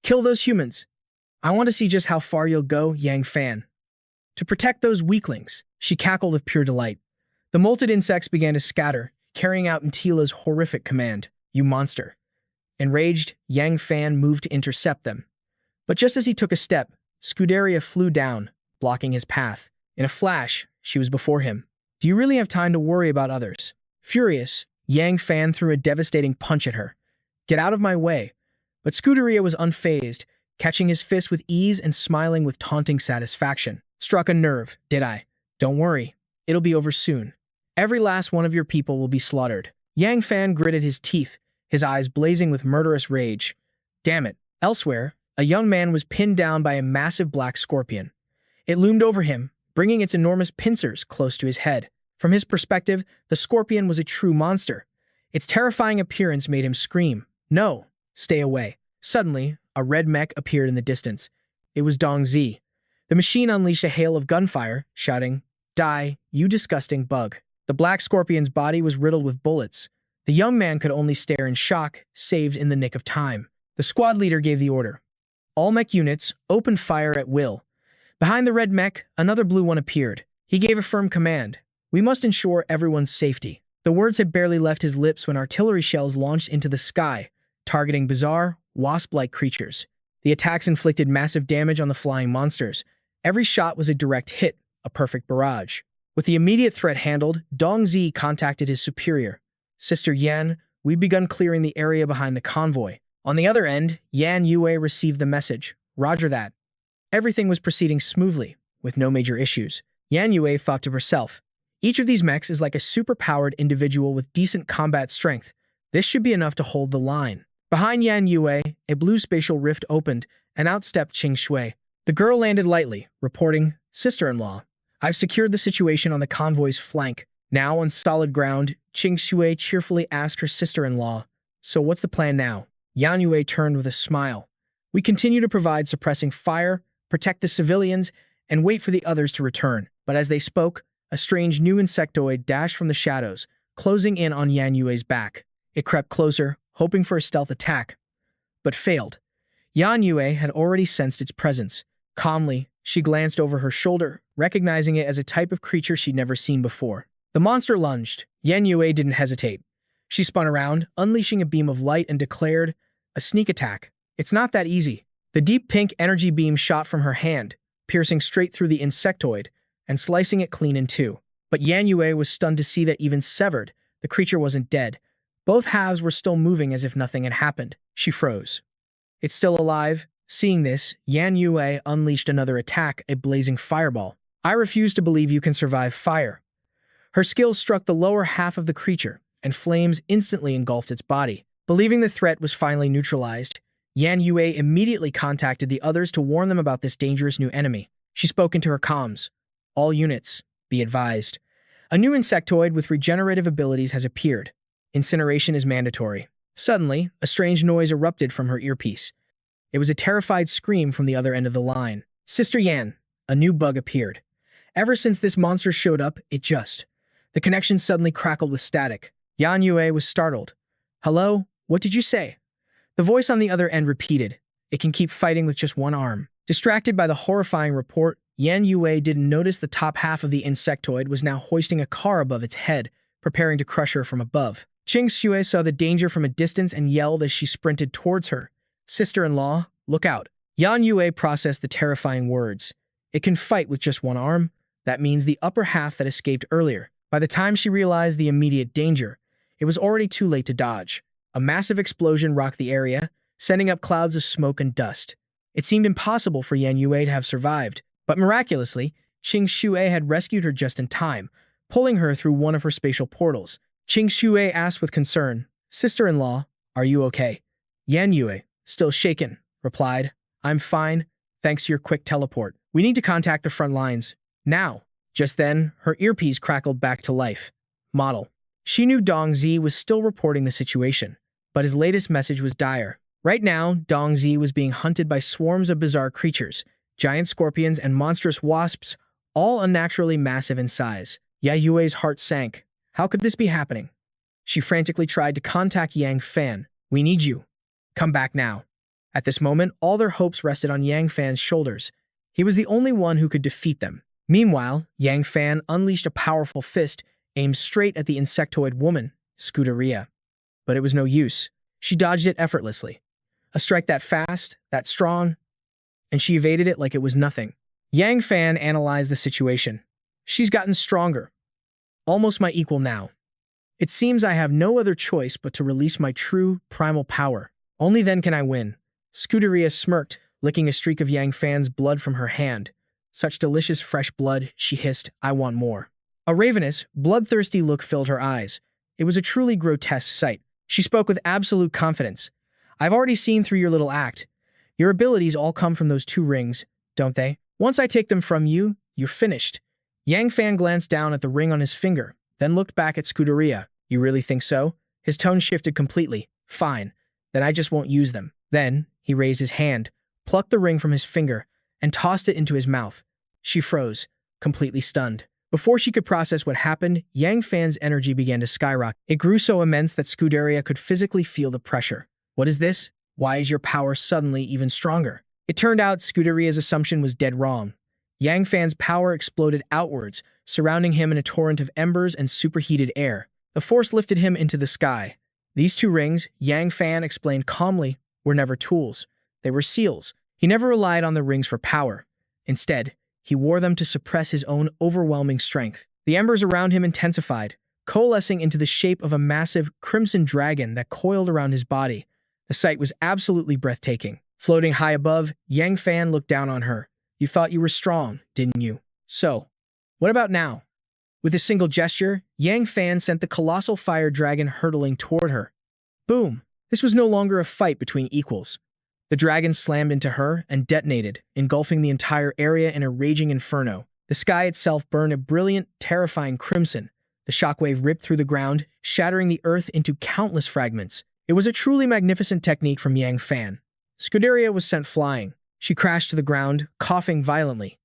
Kill those humans. I want to see just how far you'll go, Yang Fan. To protect those weaklings, she cackled with pure delight. The molted insects began to scatter, carrying out Ntila's horrific command. You monster. Enraged, Yang Fan moved to intercept them. But just as he took a step, Scuderia flew down, blocking his path. In a flash, she was before him. Do you really have time to worry about others? Furious, Yang Fan threw a devastating punch at her. Get out of my way. But Scuderia was unfazed, catching his fist with ease and smiling with taunting satisfaction. Struck a nerve, did I? Don't worry. It'll be over soon. Every last one of your people will be slaughtered. Yang Fan gritted his teeth, his eyes blazing with murderous rage. Damn it. Elsewhere, a young man was pinned down by a massive black scorpion. It loomed over him, bringing its enormous pincers close to his head. From his perspective, the scorpion was a true monster. Its terrifying appearance made him scream. No, stay away. Suddenly, a red mech appeared in the distance. It was Dong Zi. The machine unleashed a hail of gunfire, shouting, Die, you disgusting bug. The black scorpion's body was riddled with bullets. The young man could only stare in shock, saved in the nick of time. The squad leader gave the order. All mech units, open fire at will. Behind the red mech, another blue one appeared. He gave a firm command. We must ensure everyone's safety. The words had barely left his lips when artillery shells launched into the sky, targeting bizarre, wasp-like creatures. The attacks inflicted massive damage on the flying monsters. Every shot was a direct hit, a perfect barrage. With the immediate threat handled, Dong Zi contacted his superior. Sister Yan, we've begun clearing the area behind the convoy. On the other end, Yan Yue received the message. Roger that. Everything was proceeding smoothly, with no major issues. Yan Yue thought to herself, each of these mechs is like a super-powered individual with decent combat strength. This should be enough to hold the line. Behind Yan Yue, a blue spatial rift opened, and out stepped Qing Shui. The girl landed lightly, reporting, Sister-in-law, I've secured the situation on the convoy's flank. Now on solid ground, Qing Shui cheerfully asked her sister-in-law, So what's the plan now? Yan Yue turned with a smile. We continue to provide suppressing fire, protect the civilians, and wait for the others to return. But as they spoke, a strange new insectoid dashed from the shadows, closing in on Yan Yue's back. It crept closer, hoping for a stealth attack, but failed. Yan Yue had already sensed its presence. Calmly, she glanced over her shoulder, recognizing it as a type of creature she'd never seen before. The monster lunged. Yan Yue didn't hesitate. She spun around, unleashing a beam of light and declared, a sneak attack. It's not that easy. The deep pink energy beam shot from her hand, piercing straight through the insectoid and slicing it clean in two. But Yan Yue was stunned to see that even severed, the creature wasn't dead. Both halves were still moving as if nothing had happened. She froze. It's still alive. Seeing this, Yan Yue unleashed another attack, a blazing fireball. I refuse to believe you can survive fire. Her skills struck the lower half of the creature, and flames instantly engulfed its body. Believing the threat was finally neutralized, Yan Yue immediately contacted the others to warn them about this dangerous new enemy. She spoke into her comms. All units, be advised. A new insectoid with regenerative abilities has appeared. Incineration is mandatory. Suddenly, a strange noise erupted from her earpiece. It was a terrified scream from the other end of the line. Sister Yan, a new bug appeared. Ever since this monster showed up, The connection suddenly crackled with static. Yan Yue was startled. Hello? What did you say? The voice on the other end repeated. It can keep fighting with just one arm. Distracted by the horrifying report, Yan Yue didn't notice the top half of the insectoid was now hoisting a car above its head, preparing to crush her from above. Qing Xue saw the danger from a distance and yelled as she sprinted towards her. "Sister-in-law, look out." Yan Yue processed the terrifying words. It can fight with just one arm. That means the upper half that escaped earlier. By the time she realized the immediate danger, it was already too late to dodge. A massive explosion rocked the area, sending up clouds of smoke and dust. It seemed impossible for Yan Yue to have survived, but miraculously, Qing Xue had rescued her just in time, pulling her through one of her spatial portals. Qing Xue asked with concern, "Sister-in-law, are you okay?" Yan Yue, still shaken, replied, "I'm fine, thanks to your quick teleport. We need to contact the front lines. Now." Just then, her earpiece crackled back to life. Model. She knew Dong Zi was still reporting the situation, but his latest message was dire. Right now, Dong Zi was being hunted by swarms of bizarre creatures, giant scorpions and monstrous wasps, all unnaturally massive in size. Yue's heart sank. How could this be happening? She frantically tried to contact Yang Fan. "We need you. Come back now." At this moment, all their hopes rested on Yang Fan's shoulders. He was the only one who could defeat them. Meanwhile, Yang Fan unleashed a powerful fist aimed straight at the insectoid woman, Scuderia. But it was no use. She dodged it effortlessly. A strike that fast, that strong, and she evaded it like it was nothing. Yang Fan analyzed the situation. "She's gotten stronger. Almost my equal now. It seems I have no other choice but to release my true, primal power. Only then can I win." Scuderia smirked, licking a streak of Yang Fan's blood from her hand. "Such delicious fresh blood," she hissed. "I want more." A ravenous, bloodthirsty look filled her eyes. It was a truly grotesque sight. She spoke with absolute confidence. "I've already seen through your little act. Your abilities all come from those 2 rings, don't they? Once I take them from you, you're finished." Yang Fan glanced down at the ring on his finger, then looked back at Scuderia. "You really think so?" His tone shifted completely. "Fine, then I just won't use them." Then, he raised his hand, plucked the ring from his finger, and tossed it into his mouth. She froze, completely stunned. Before she could process what happened, Yang Fan's energy began to skyrocket. It grew so immense that Scuderia could physically feel the pressure. "What is this? Why is your power suddenly even stronger?" It turned out Scuderia's assumption was dead wrong. Yang Fan's power exploded outwards, surrounding him in a torrent of embers and superheated air. The force lifted him into the sky. These 2 rings, Yang Fan explained calmly, were never tools. They were seals. He never relied on the rings for power. Instead, he wore them to suppress his own overwhelming strength. The embers around him intensified, coalescing into the shape of a massive crimson dragon that coiled around his body. The sight was absolutely breathtaking. Floating high above, Yang Fan looked down on her. "You thought you were strong, didn't you? So, what about now?" With a single gesture, Yang Fan sent the colossal fire dragon hurtling toward her. Boom! This was no longer a fight between equals. The dragon slammed into her and detonated, engulfing the entire area in a raging inferno. The sky itself burned a brilliant, terrifying crimson. The shockwave ripped through the ground, shattering the earth into countless fragments. It was a truly magnificent technique from Yang Fan. Scuderia was sent flying. She crashed to the ground, coughing violently.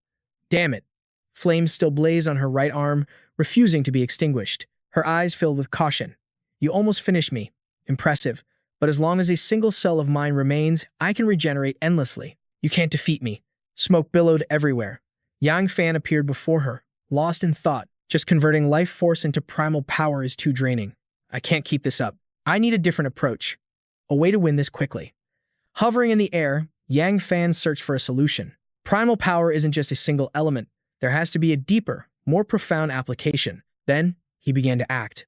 Damn it! Flames still blazed on her right arm, refusing to be extinguished. Her eyes filled with caution. "You almost finished me. Impressive. But as long as a single cell of mine remains, I can regenerate endlessly. You can't defeat me." Smoke billowed everywhere. Yang Fan appeared before her, lost in thought. "Just converting life force into primal power is too draining. I can't keep this up. I need a different approach. A way to win this quickly." Hovering in the air, Yang Fan searched for a solution. Primal power isn't just a single element. There has to be a deeper, more profound application. Then, he began to act.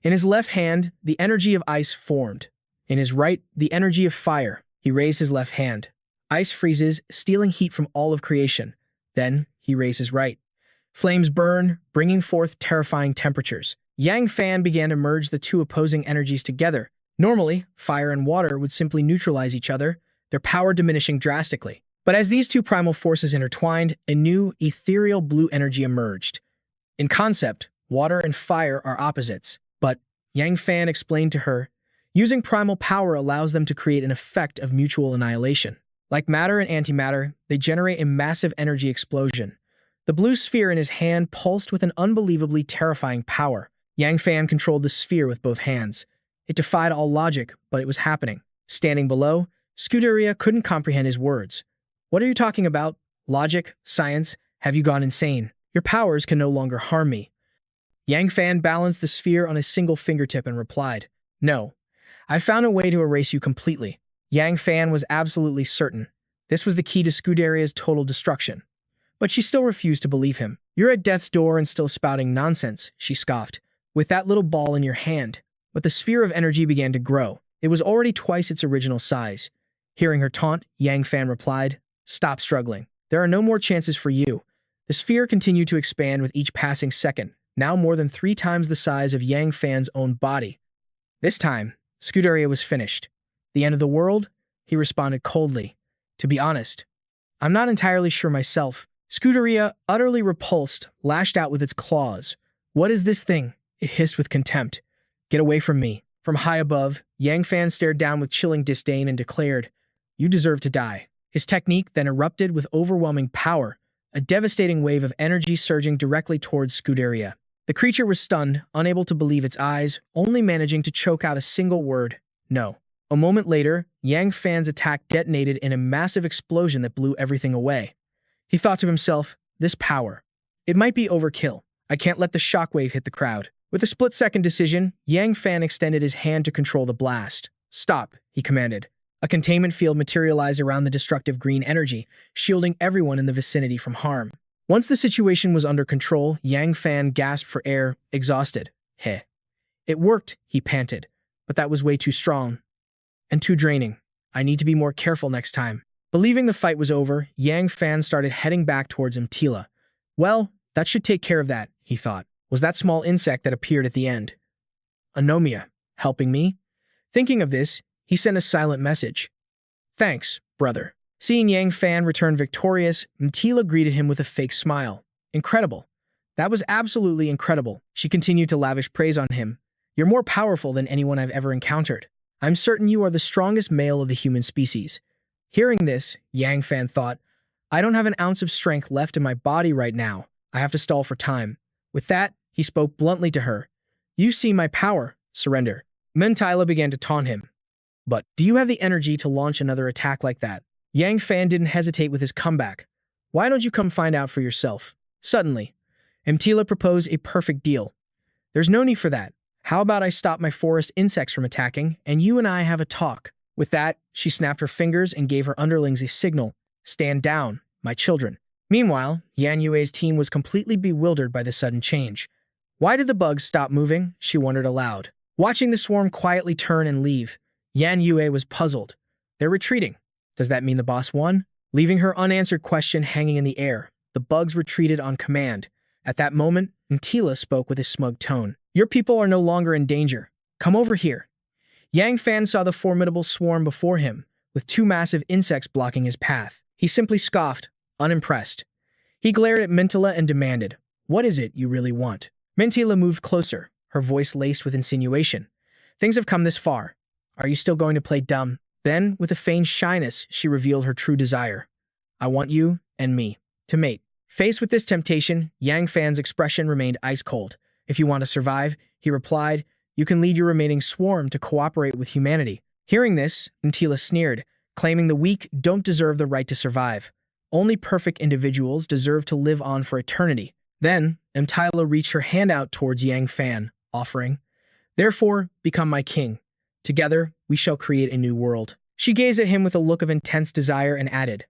In his left hand, the energy of ice formed. In his right, the energy of fire. He raised his left hand. Ice freezes, stealing heat from all of creation. Then, he raised his right. Flames burn, bringing forth terrifying temperatures. Yang Fan began to merge the 2 opposing energies together. Normally, fire and water would simply neutralize each other, their power diminishing drastically. But as these 2 primal forces intertwined, a new, ethereal blue energy emerged. In concept, water and fire are opposites. But, Yang Fan explained to her, using primal power allows them to create an effect of mutual annihilation. Like matter and antimatter, they generate a massive energy explosion. The blue sphere in his hand pulsed with an unbelievably terrifying power. Yang Fan controlled the sphere with both hands. It defied all logic, but it was happening. Standing below, Scuderia couldn't comprehend his words. "What are you talking about? Logic? Science? Have you gone insane? Your powers can no longer harm me." Yang Fan balanced the sphere on his single fingertip and replied, "No, I found a way to erase you completely." Yang Fan was absolutely certain. This was the key to Scuderia's total destruction. But she still refused to believe him. "You're at death's door and still spouting nonsense," she scoffed, "with that little ball in your hand." But the sphere of energy began to grow. It was already twice its original size. Hearing her taunt, Yang Fan replied, "Stop struggling. There are no more chances for you." The sphere continued to expand with each passing second, now more than 3 times the size of Yang Fan's own body. This time, Scuderia was finished. "The end of the world?" He responded coldly. "To be honest, I'm not entirely sure myself." Scuderia, utterly repulsed, lashed out with its claws. "What is this thing?" it hissed with contempt. "Get away from me." From high above, Yang Fan stared down with chilling disdain and declared, "You deserve to die." His technique then erupted with overwhelming power, a devastating wave of energy surging directly towards Scuderia. The creature was stunned, unable to believe its eyes, only managing to choke out a single word, "No." A moment later, Yang Fan's attack detonated in a massive explosion that blew everything away. He thought to himself, "This power. It might be overkill. I can't let the shockwave hit the crowd." With a split-second decision, Yang Fan extended his hand to control the blast. "Stop," he commanded. A containment field materialized around the destructive green energy, shielding everyone in the vicinity from harm. Once the situation was under control, Yang Fan gasped for air, exhausted. "Heh. It worked," he panted. "But that was way too strong. And too draining. I need to be more careful next time." Believing the fight was over, Yang Fan started heading back towards Mtila. "Well, that should take care of that," he thought. Was that small insect that appeared at the end? Anomia, helping me? Thinking of this, he sent a silent message. "Thanks, brother." Seeing Yang Fan return victorious, Mtila greeted him with a fake smile. "Incredible. That was absolutely incredible." She continued to lavish praise on him. "You're more powerful than anyone I've ever encountered. I'm certain you are the strongest male of the human species." Hearing this, Yang Fan thought, "I don't have an ounce of strength left in my body right now. I have to stall for time." With that, he spoke bluntly to her. "You see my power. Surrender." Mtila began to taunt him. "But do you have the energy to launch another attack like that?" Yang Fan didn't hesitate with his comeback. "Why don't you come find out for yourself?" Suddenly, Mtila proposed a perfect deal. "There's no need for that. How about I stop my forest insects from attacking, and you and I have a talk?" With that, she snapped her fingers and gave her underlings a signal. "Stand down, my children." Meanwhile, Yan Yue's team was completely bewildered by the sudden change. Why did the bugs stop moving? She wondered aloud. Watching the swarm quietly turn and leave, Yan Yue was puzzled. They're retreating. Does that mean the boss won? Leaving her unanswered question hanging in the air, the bugs retreated on command. At that moment, Mtila spoke with a smug tone. "Your people are no longer in danger. Come over here." Yang Fan saw the formidable swarm before him, with 2 massive insects blocking his path. He simply scoffed, unimpressed. He glared at Mintila and demanded, "What is it you really want?" Mintila moved closer, her voice laced with insinuation. "Things have come this far. Are you still going to play dumb?" Then, with a feigned shyness, she revealed her true desire. "I want you and me to mate." Faced with this temptation, Yang Fan's expression remained ice-cold. "If you want to survive," he replied, "you can lead your remaining swarm to cooperate with humanity." Hearing this, Mtila sneered, claiming the weak don't deserve the right to survive. Only perfect individuals deserve to live on for eternity. Then, Mtila reached her hand out towards Yang Fan, offering, "Therefore, become my king. Together, we shall create a new world." She gazed at him with a look of intense desire and added,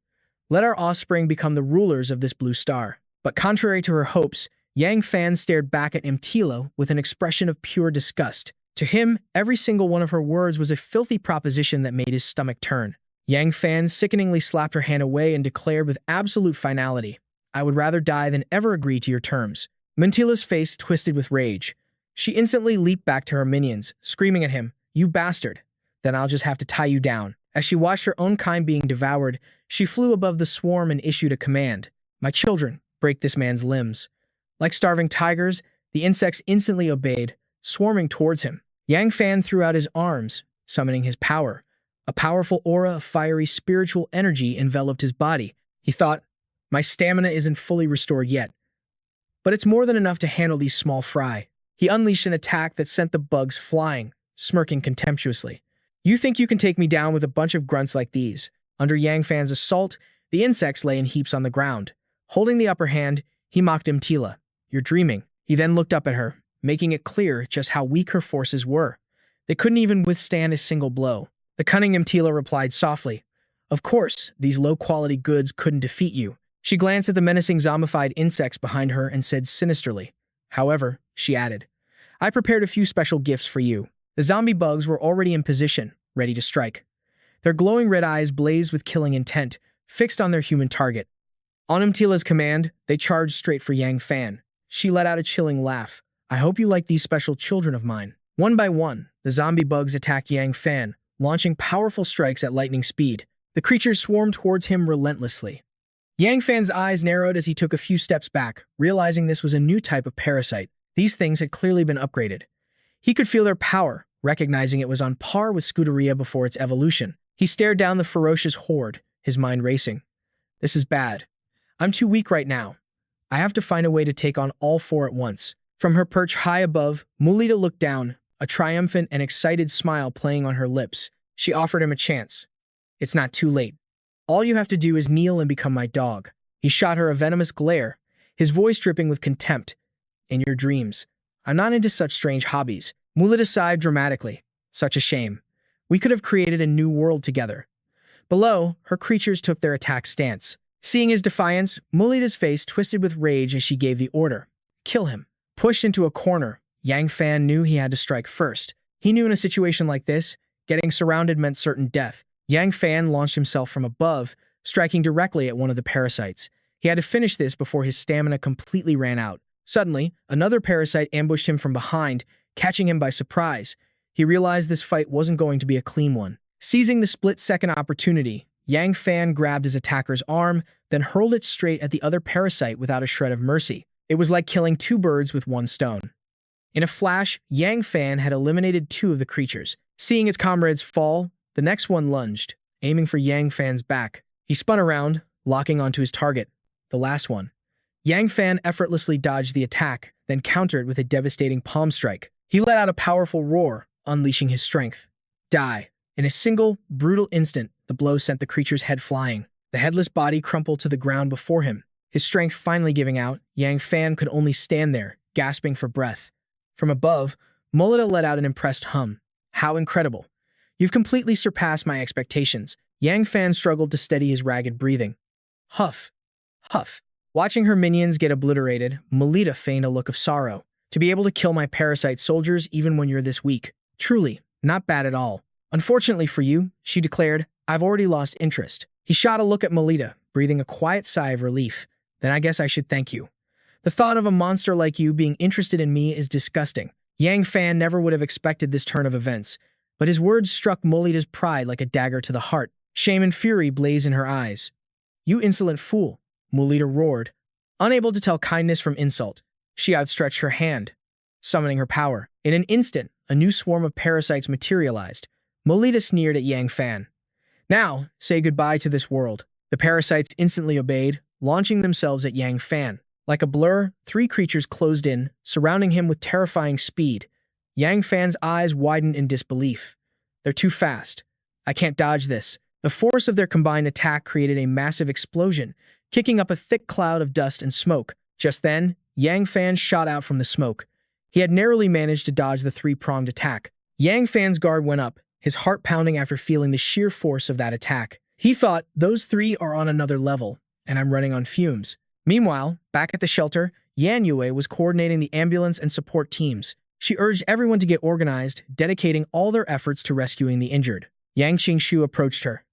"Let our offspring become the rulers of this blue star." But contrary to her hopes, Yang Fan stared back at Mtila with an expression of pure disgust. To him, every single one of her words was a filthy proposition that made his stomach turn. Yang Fan sickeningly slapped her hand away and declared with absolute finality, "I would rather die than ever agree to your terms." Mintila's face twisted with rage. She instantly leaped back to her minions, screaming at him, "You bastard! Then I'll just have to tie you down." As she watched her own kind being devoured, she flew above the swarm and issued a command. "My children, break this man's limbs." Like starving tigers, the insects instantly obeyed, swarming towards him. Yang Fan threw out his arms, summoning his power. A powerful aura of fiery spiritual energy enveloped his body. He thought, "My stamina isn't fully restored yet, but it's more than enough to handle these small fry." He unleashed an attack that sent the bugs flying, smirking contemptuously. "You think you can take me down with a bunch of grunts like these?" Under Yang Fan's assault, the insects lay in heaps on the ground. Holding the upper hand, he mocked Mtila. "You're dreaming." He then looked up at her. making it clear just how weak her forces were. They couldn't even withstand a single blow. The cunning Mtila replied softly, "Of course, these low-quality goods couldn't defeat you." She glanced at the menacing zombified insects behind her and said sinisterly. "However," she added, "I prepared a few special gifts for you." The zombie bugs were already in position, ready to strike. Their glowing red eyes blazed with killing intent, fixed on their human target. On Mtila's command, they charged straight for Yang Fan. She let out a chilling laugh. "I hope you like these special children of mine." One by one, the zombie bugs attacked Yang Fan, launching powerful strikes at lightning speed. The creatures swarmed towards him relentlessly. Yang Fan's eyes narrowed as he took a few steps back, realizing this was a new type of parasite. These things had clearly been upgraded. He could feel their power, recognizing it was on par with Scuderia before its evolution. He stared down the ferocious horde, his mind racing. "This is bad. I'm too weak right now. I have to find a way to take on all four at once." From her perch high above, Mulita looked down, a triumphant and excited smile playing on her lips. She offered him a chance. "It's not too late. All you have to do is kneel and become my dog." He shot her a venomous glare, his voice dripping with contempt. "In your dreams. I'm not into such strange hobbies." Mulita sighed dramatically. "Such a shame. We could have created a new world together." Below, her creatures took their attack stance. Seeing his defiance, Mulita's face twisted with rage as she gave the order. "Kill him." Pushed into a corner, Yang Fan knew he had to strike first. He knew in a situation like this, getting surrounded meant certain death. Yang Fan launched himself from above, striking directly at one of the parasites. He had to finish this before his stamina completely ran out. Suddenly, another parasite ambushed him from behind, catching him by surprise. He realized this fight wasn't going to be a clean one. Seizing the split-second opportunity, Yang Fan grabbed his attacker's arm, then hurled it straight at the other parasite without a shred of mercy. It was like killing two birds with one stone. In a flash, Yang Fan had eliminated two of the creatures. Seeing its comrades fall, the next one lunged, aiming for Yang Fan's back. He spun around, locking onto his target, the last one. Yang Fan effortlessly dodged the attack, then countered with a devastating palm strike. He let out a powerful roar, unleashing his strength. Die. In a single, brutal instant, the blow sent the creature's head flying. The headless body crumpled to the ground before him. His strength finally giving out, Yang Fan could only stand there, gasping for breath. From above, Mulita let out an impressed hum. "How incredible. You've completely surpassed my expectations." Yang Fan struggled to steady his ragged breathing. Huff. Huff. Watching her minions get obliterated, Mulita feigned a look of sorrow. "To be able to kill my parasite soldiers even when you're this weak. Truly, not bad at all." "Unfortunately for you," she declared, "I've already lost interest." He shot a look at Mulita, breathing a quiet sigh of relief. "Then I guess I should thank you. The thought of a monster like you being interested in me is disgusting." Yang Fan never would have expected this turn of events, but his words struck Mulita's pride like a dagger to the heart. Shame and fury blazed in her eyes. "You insolent fool," Mulita roared. Unable to tell kindness from insult, she outstretched her hand, summoning her power. In an instant, a new swarm of parasites materialized. Mulita sneered at Yang Fan. "Now, say goodbye to this world." The parasites instantly obeyed, launching themselves at Yang Fan. Like a blur, three creatures closed in, surrounding him with terrifying speed. Yang Fan's eyes widened in disbelief. "They're too fast. I can't dodge this." The force of their combined attack created a massive explosion, kicking up a thick cloud of dust and smoke. Just then, Yang Fan shot out from the smoke. He had narrowly managed to dodge the three-pronged attack. Yang Fan's guard went up, his heart pounding after feeling the sheer force of that attack. He thought, "Those three are on another level, and I'm running on fumes." Meanwhile, back at the shelter, Yan Yue was coordinating the ambulance and support teams. She urged everyone to get organized, dedicating all their efforts to rescuing the injured. Yang Qingshu approached her.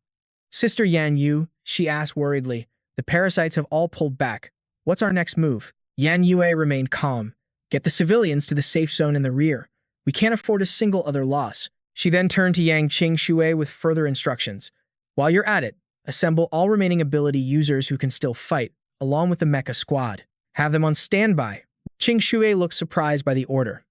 "Sister Yan Yu," she asked worriedly, "the parasites have all pulled back. What's our next move?" Yan Yue remained calm. "Get the civilians to the safe zone in the rear. We can't afford a single other loss." She then turned to Yang Qingshu with further instructions. "While you're at it, assemble all remaining ability users who can still fight, along with the mecha squad. Have them on standby." Qingshu looked surprised by the order.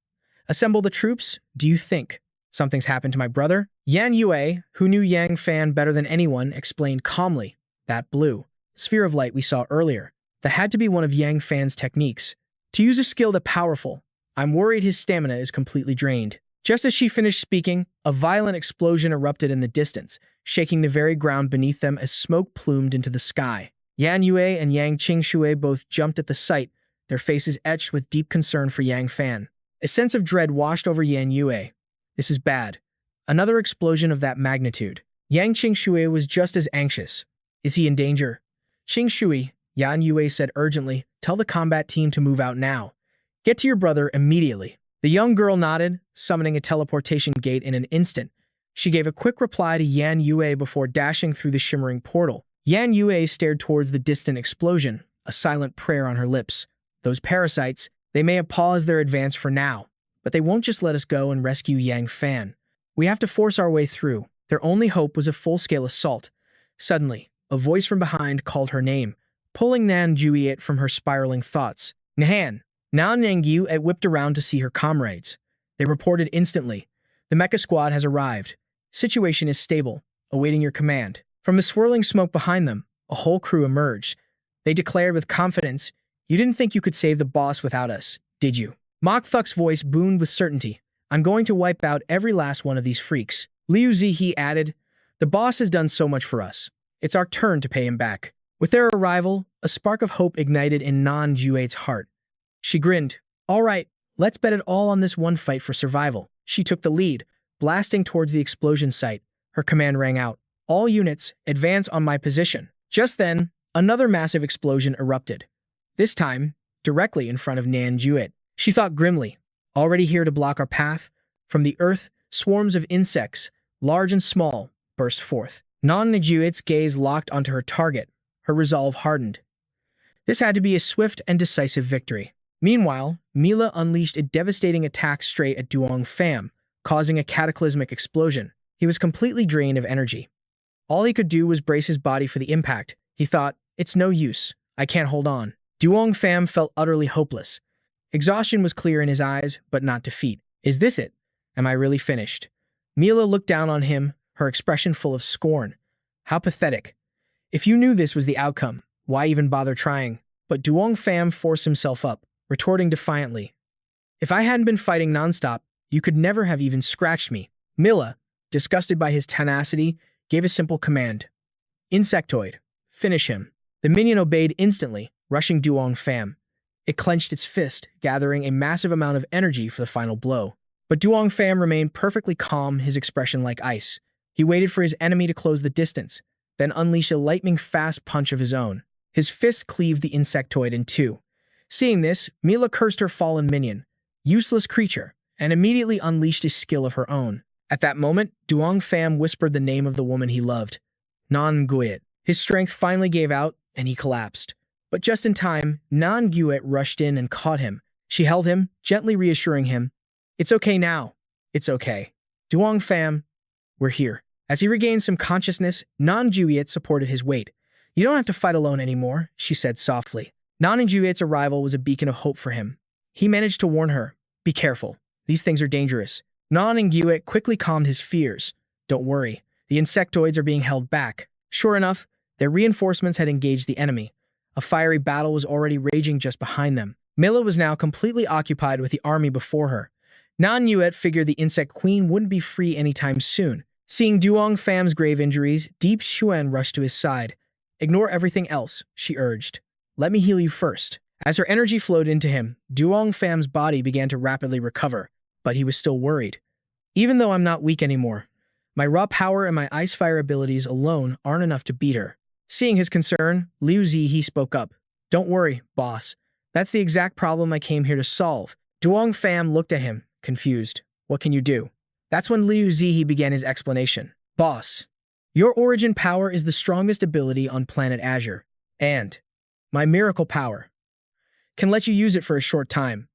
"Assemble the troops? Do you think something's happened to my brother?" Yan Yue, who knew Yang Fan better than anyone, explained calmly. "That blue sphere of light we saw earlier, that had to be one of Yang Fan's techniques. To use a skill that powerful, I'm worried his stamina is completely drained." Just as she finished speaking, a violent explosion erupted in the distance, shaking the very ground beneath them as smoke plumed into the sky. Yan Yue and Yang Qingshu both jumped at the sight, their faces etched with deep concern for Yang Fan. A sense of dread washed over Yan Yue. This is bad. Another explosion of that magnitude. Yang Qingshui was just as anxious. Is he in danger? Qingshui, Yan Yue said urgently, tell the combat team to move out now. Get to your brother immediately. The young girl nodded, summoning a teleportation gate in an instant. She gave a quick reply to Yan Yue before dashing through the shimmering portal. Yan Yue stared towards the distant explosion, a silent prayer on her lips. Those parasites, they may have paused their advance for now, but they won't just let us go and rescue Yang Fan. We have to force our way through. Their only hope was a full-scale assault. Suddenly, a voice from behind called her name, pulling Nan Juliet from her spiraling thoughts. Nahan. Nan Nangyu whipped around to see her comrades. They reported instantly. The mecha squad has arrived. Situation is stable, awaiting your command. From the swirling smoke behind them, a whole crew emerged. They declared with confidence, you didn't think you could save the boss without us, did you? Mok Thuk's voice boomed with certainty. I'm going to wipe out every last one of these freaks. Liu Zihe added, the boss has done so much for us. It's our turn to pay him back. With their arrival, a spark of hope ignited in Nan Juet's heart. She grinned. All right, let's bet it all on this one fight for survival. She took the lead, blasting towards the explosion site. Her command rang out. All units, advance on my position. Just then, another massive explosion erupted. This time, directly in front of Nan Juet. She thought grimly, already here to block our path? From the earth, swarms of insects, large and small, burst forth. Nan Juet's gaze locked onto her target. Her resolve hardened. This had to be a swift and decisive victory. Meanwhile, Mila unleashed a devastating attack straight at Duong Pham, causing a cataclysmic explosion. He was completely drained of energy. All he could do was brace his body for the impact. He thought, it's no use. I can't hold on. Duong Pham felt utterly hopeless. Exhaustion was clear in his eyes, but not defeat. Is this it? Am I really finished? Mila looked down on him, her expression full of scorn. How pathetic. If you knew this was the outcome, why even bother trying? But Duong Pham forced himself up, retorting defiantly. If I hadn't been fighting nonstop, you could never have even scratched me. Mila, disgusted by his tenacity, gave a simple command. Insectoid. Finish him. The minion obeyed instantly, rushing Duong Pham. It clenched its fist, gathering a massive amount of energy for the final blow. But Duong Pham remained perfectly calm, his expression like ice. He waited for his enemy to close the distance, then unleashed a lightning-fast punch of his own. His fist cleaved the insectoid in two. Seeing this, Mila cursed her fallen minion, useless creature, and immediately unleashed a skill of her own. At that moment, Duong Pham whispered the name of the woman he loved, Nan Guet. His strength finally gave out, and he collapsed. But just in time, Nan Guet rushed in and caught him. She held him, gently reassuring him, it's okay now. It's okay. Duong Pham, we're here. As he regained some consciousness, Nan Juliet supported his weight. You don't have to fight alone anymore, she said softly. Nan Juliet's arrival was a beacon of hope for him. He managed to warn her, be careful. These things are dangerous. Nan Juliet quickly calmed his fears. Don't worry. The insectoids are being held back. Sure enough, their reinforcements had engaged the enemy. A fiery battle was already raging just behind them. Mila was now completely occupied with the army before her. Nan Juliet figured the insect queen wouldn't be free anytime soon. Seeing Duong Pham's grave injuries, Deep Xuan rushed to his side. Ignore everything else, she urged. Let me heal you first. As her energy flowed into him, Duong Pham's body began to rapidly recover, but he was still worried. Even though I'm not weak anymore, my raw power and my ice fire abilities alone aren't enough to beat her. Seeing his concern, Liu Zihe spoke up. Don't worry, boss. That's the exact problem I came here to solve. Duong Pham looked at him, confused. What can you do? That's when Liu Zihe began his explanation. Boss, your origin power is the strongest ability on planet Azure, and my miracle power can let you use it for a short time,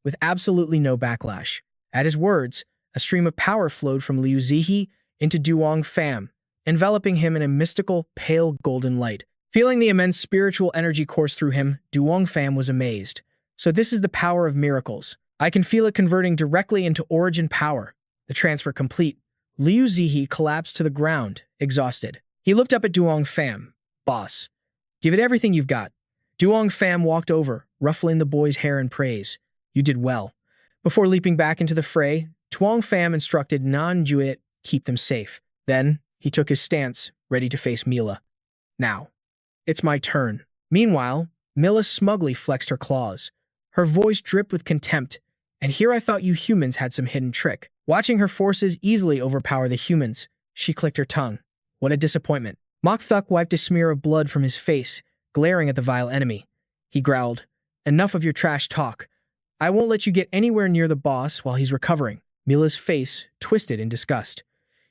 with absolutely no backlash. At his words, a stream of power flowed from Liu Zihe into Duong Pham, enveloping him in a mystical, pale golden light. Feeling the immense spiritual energy course through him, Duong Pham was amazed. So this is the power of miracles. I can feel it converting directly into origin power. The transfer complete. Liu Zihe collapsed to the ground, exhausted. He looked up at Duong Pham. Boss, give it everything you've got. Duong Pham walked over, ruffling the boy's hair in praise. You did well. Before leaping back into the fray, Duong Pham instructed Nan Juliet keep them safe. Then, he took his stance, ready to face Mila. Now, it's my turn. Meanwhile, Mila smugly flexed her claws. Her voice dripped with contempt. And here I thought you humans had some hidden trick. Watching her forces easily overpower the humans, she clicked her tongue. What a disappointment. Mok Thuk wiped a smear of blood from his face, glaring at the vile enemy. He growled, "Enough of your trash talk. I won't let you get anywhere near the boss while he's recovering." Mila's face twisted in disgust.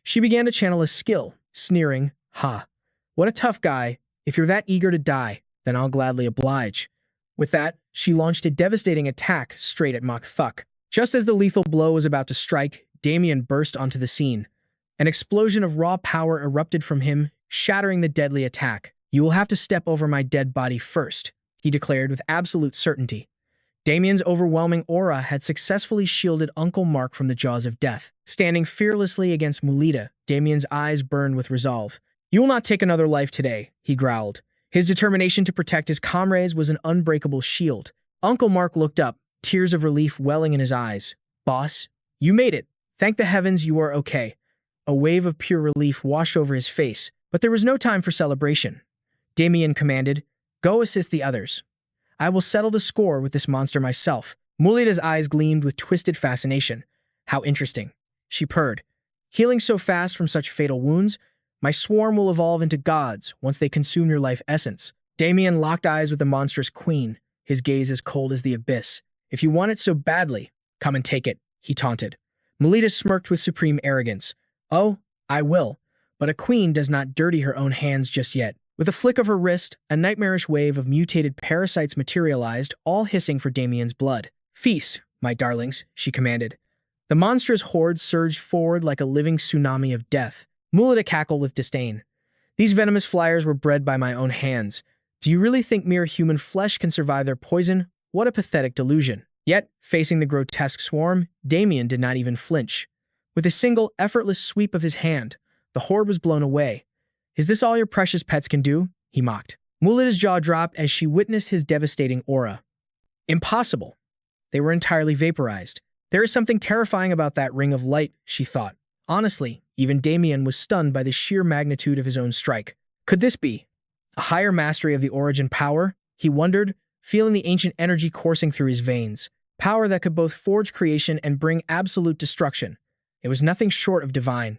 She began to channel a skill, sneering, "Ha. What a tough guy. If you're that eager to die, then I'll gladly oblige." With that, she launched a devastating attack straight at Mok Thuk. Just as the lethal blow was about to strike, Damien burst onto the scene. An explosion of raw power erupted from him, shattering the deadly attack. "You will have to step over my dead body first," he declared with absolute certainty. Damien's overwhelming aura had successfully shielded Uncle Mark from the jaws of death. Standing fearlessly against Mulita, Damien's eyes burned with resolve. "You will not take another life today," he growled. His determination to protect his comrades was an unbreakable shield. Uncle Mark looked up, tears of relief welling in his eyes. "Boss, you made it. Thank the heavens you are okay." A wave of pure relief washed over his face, but there was no time for celebration. Damien commanded, "Go assist the others. I will settle the score with this monster myself." Mulita's eyes gleamed with twisted fascination. "How interesting," she purred. "Healing so fast from such fatal wounds? My swarm will evolve into gods once they consume your life essence." Damien locked eyes with the monstrous queen, his gaze as cold as the abyss. "If you want it so badly, come and take it," he taunted. Melita smirked with supreme arrogance. "Oh, I will, but a queen does not dirty her own hands just yet." With a flick of her wrist, a nightmarish wave of mutated parasites materialized, all hissing for Damien's blood. "Feast, my darlings," she commanded. The monstrous horde surged forward like a living tsunami of death. Mulita cackled with disdain. "These venomous flyers were bred by my own hands. Do you really think mere human flesh can survive their poison? What a pathetic delusion." Yet, facing the grotesque swarm, Damien did not even flinch. With a single, effortless sweep of his hand, the horde was blown away. "Is this all your precious pets can do?" he mocked. Mulita's jaw dropped as she witnessed his devastating aura. Impossible. They were entirely vaporized. There is something terrifying about that ring of light, she thought. Honestly, even Damien was stunned by the sheer magnitude of his own strike. Could this be a higher mastery of the origin power? He wondered, feeling the ancient energy coursing through his veins. Power that could both forge creation and bring absolute destruction. It was nothing short of divine.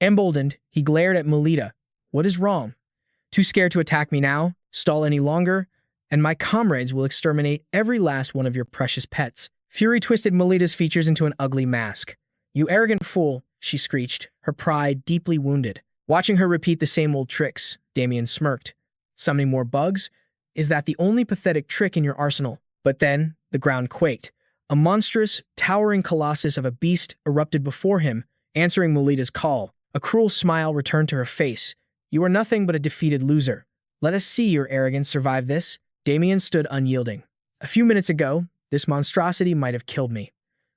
Emboldened, he glared at Melita. "What is wrong? Too scared to attack me now? Stall any longer? And my comrades will exterminate every last one of your precious pets." Fury twisted Melita's features into an ugly mask. "You arrogant fool," she screeched, her pride deeply wounded. Watching her repeat the same old tricks, Damien smirked. "Summoning more bugs? Is that the only pathetic trick in your arsenal?" But then, the ground quaked. A monstrous, towering colossus of a beast erupted before him, answering Melita's call. A cruel smile returned to her face. "You are nothing but a defeated loser. Let us see your arrogance survive this." Damien stood unyielding. "A few minutes ago, this monstrosity might have killed me.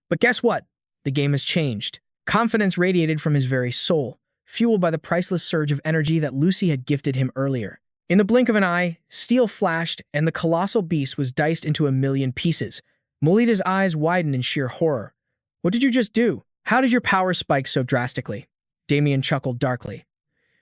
But guess what? The game has changed." Confidence radiated from his very soul, fueled by the priceless surge of energy that Lucy had gifted him earlier. In the blink of an eye, steel flashed, and the colossal beast was diced into a million pieces. Melita's eyes widened in sheer horror. "What did you just do? How did your power spike so drastically?" Damien chuckled darkly.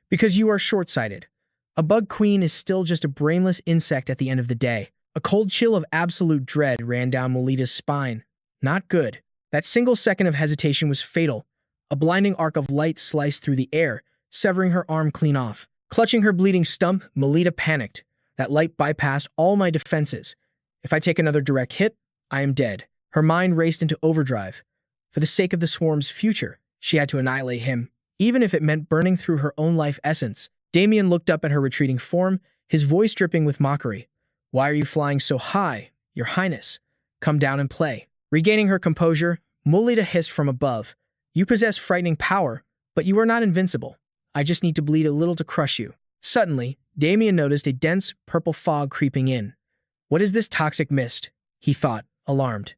"Because you are short-sighted. A bug queen is still just a brainless insect at the end of the day." A cold chill of absolute dread ran down Melita's spine. Not good. That single second of hesitation was fatal. A blinding arc of light sliced through the air, severing her arm clean off. Clutching her bleeding stump, Melita panicked. That light bypassed all my defenses. If I take another direct hit, I am dead. Her mind raced into overdrive. For the sake of the swarm's future, she had to annihilate him, even if it meant burning through her own life essence. Damien looked up at her retreating form, his voice dripping with mockery. "Why are you flying so high, Your Highness? Come down and play." Regaining her composure, Melita hissed from above. "You possess frightening power, but you are not invincible. I just need to bleed a little to crush you." Suddenly, Damien noticed a dense, purple fog creeping in. "What is this toxic mist?" he thought, alarmed.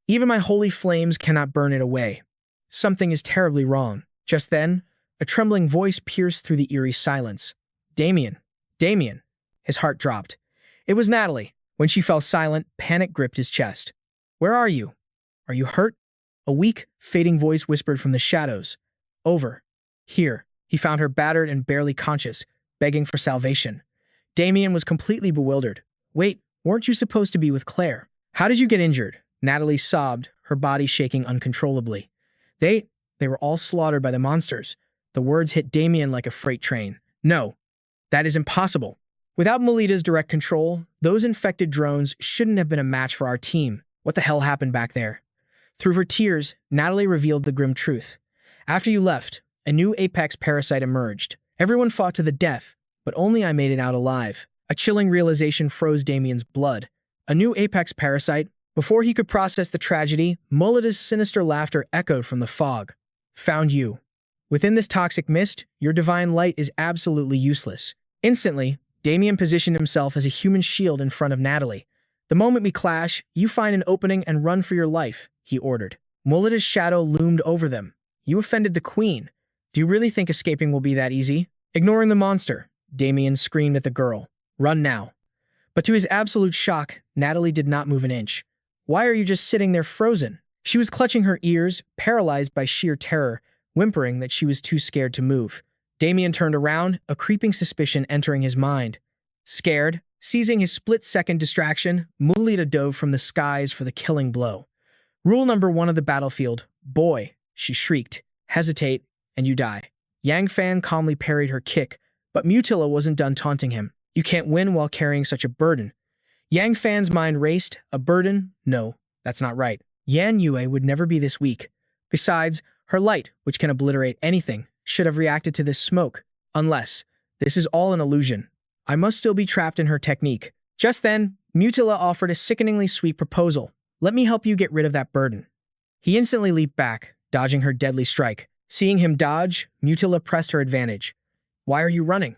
"Even my holy flames cannot burn it away. Something is terribly wrong." Just then, a trembling voice pierced through the eerie silence. "Damien! Damien!" His heart dropped. It was Natalie. When she fell silent, panic gripped his chest. "Where are you? Are you hurt?" A weak, fading voice whispered from the shadows. "Over. Here." He found her battered and barely conscious, begging for salvation. Damien was completely bewildered. "Wait, weren't you supposed to be with Claire? How did you get injured?" Natalie sobbed, her body shaking uncontrollably. They were all slaughtered by the monsters. The words hit Damien like a freight train. No, that is impossible. Without Melita's direct control, those infected drones shouldn't have been a match for our team. What the hell happened back there? Through her tears, Natalie revealed the grim truth. After you left, a new apex parasite emerged. Everyone fought to the death, but only I made it out alive. A chilling realization froze Damien's blood. A new apex parasite? Before he could process the tragedy, Melita's sinister laughter echoed from the fog. Found you. Within this toxic mist, your divine light is absolutely useless. Instantly, Damien positioned himself as a human shield in front of Natalie. The moment we clash, you find an opening and run for your life, he ordered. Melita's shadow loomed over them. You offended the queen. Do you really think escaping will be that easy? Ignoring the monster, Damien screamed at the girl. Run now. But to his absolute shock, Natalie did not move an inch. Why are you just sitting there frozen? She was clutching her ears, paralyzed by sheer terror, whimpering that she was too scared to move. Damien turned around, a creeping suspicion entering his mind. Scared, seizing his split-second distraction, Melita dove from the skies for the killing blow. Rule number 1 of the battlefield, boy, she shrieked, hesitate, and you die. Yang Fan calmly parried her kick, but Mutilla wasn't done taunting him. You can't win while carrying such a burden. Yang Fan's mind raced. A burden? No, that's not right. Yan Yue would never be this weak. Besides, her light, which can obliterate anything, should have reacted to this smoke. Unless, this is all an illusion. I must still be trapped in her technique. Just then, Mutilla offered a sickeningly sweet proposal. Let me help you get rid of that burden. He instantly leaped back, dodging her deadly strike. Seeing him dodge, Mutilla pressed her advantage. Why are you running?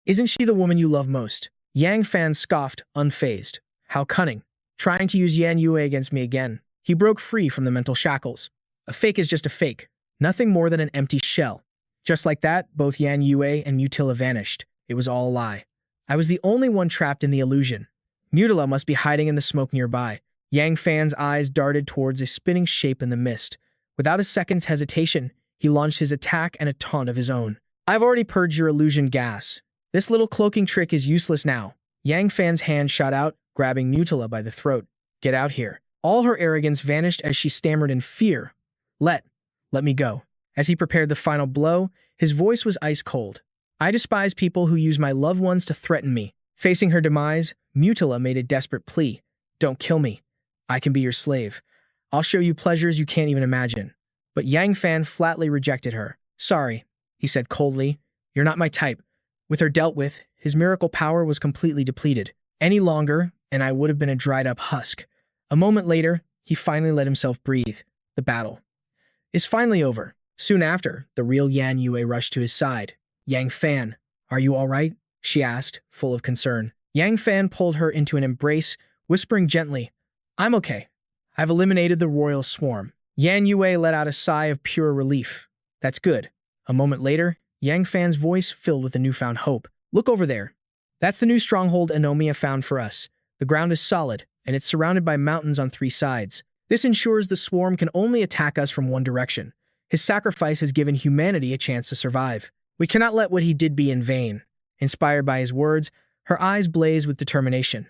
Isn't she the woman you love most? Yang Fan scoffed, unfazed. How cunning. Trying to use Yan Yue against me again. He broke free from the mental shackles. A fake is just a fake. Nothing more than an empty shell. Just like that, both Yan Yue and Mutilla vanished. It was all a lie. I was the only one trapped in the illusion. Mutilla must be hiding in the smoke nearby. Yang Fan's eyes darted towards a spinning shape in the mist. Without a second's hesitation, he launched his attack and a taunt of his own. I've already purged your illusion gas. This little cloaking trick is useless now. Yang Fan's hand shot out, grabbing Mutilla by the throat. Get out here. All her arrogance vanished as she stammered in fear. Let me go. As he prepared the final blow, his voice was ice cold. I despise people who use my loved ones to threaten me. Facing her demise, Mutilla made a desperate plea. Don't kill me. I can be your slave. I'll show you pleasures you can't even imagine. But Yang Fan flatly rejected her. Sorry, he said coldly. You're not my type. With her dealt with, his miracle power was completely depleted. Any longer, and I would have been a dried-up husk. A moment later, he finally let himself breathe. The battle is finally over. Soon after, the real Yan Yue rushed to his side. Yang Fan, are you all right? She asked, full of concern. Yang Fan pulled her into an embrace, whispering gently, I'm okay. I've eliminated the royal swarm. Yan Yue let out a sigh of pure relief. That's good. A moment later, Yang Fan's voice filled with a newfound hope. Look over there. That's the new stronghold Anomia found for us. The ground is solid, and it's surrounded by mountains on 3 sides. This ensures the swarm can only attack us from one direction. His sacrifice has given humanity a chance to survive. We cannot let what he did be in vain. Inspired by his words, her eyes blazed with determination.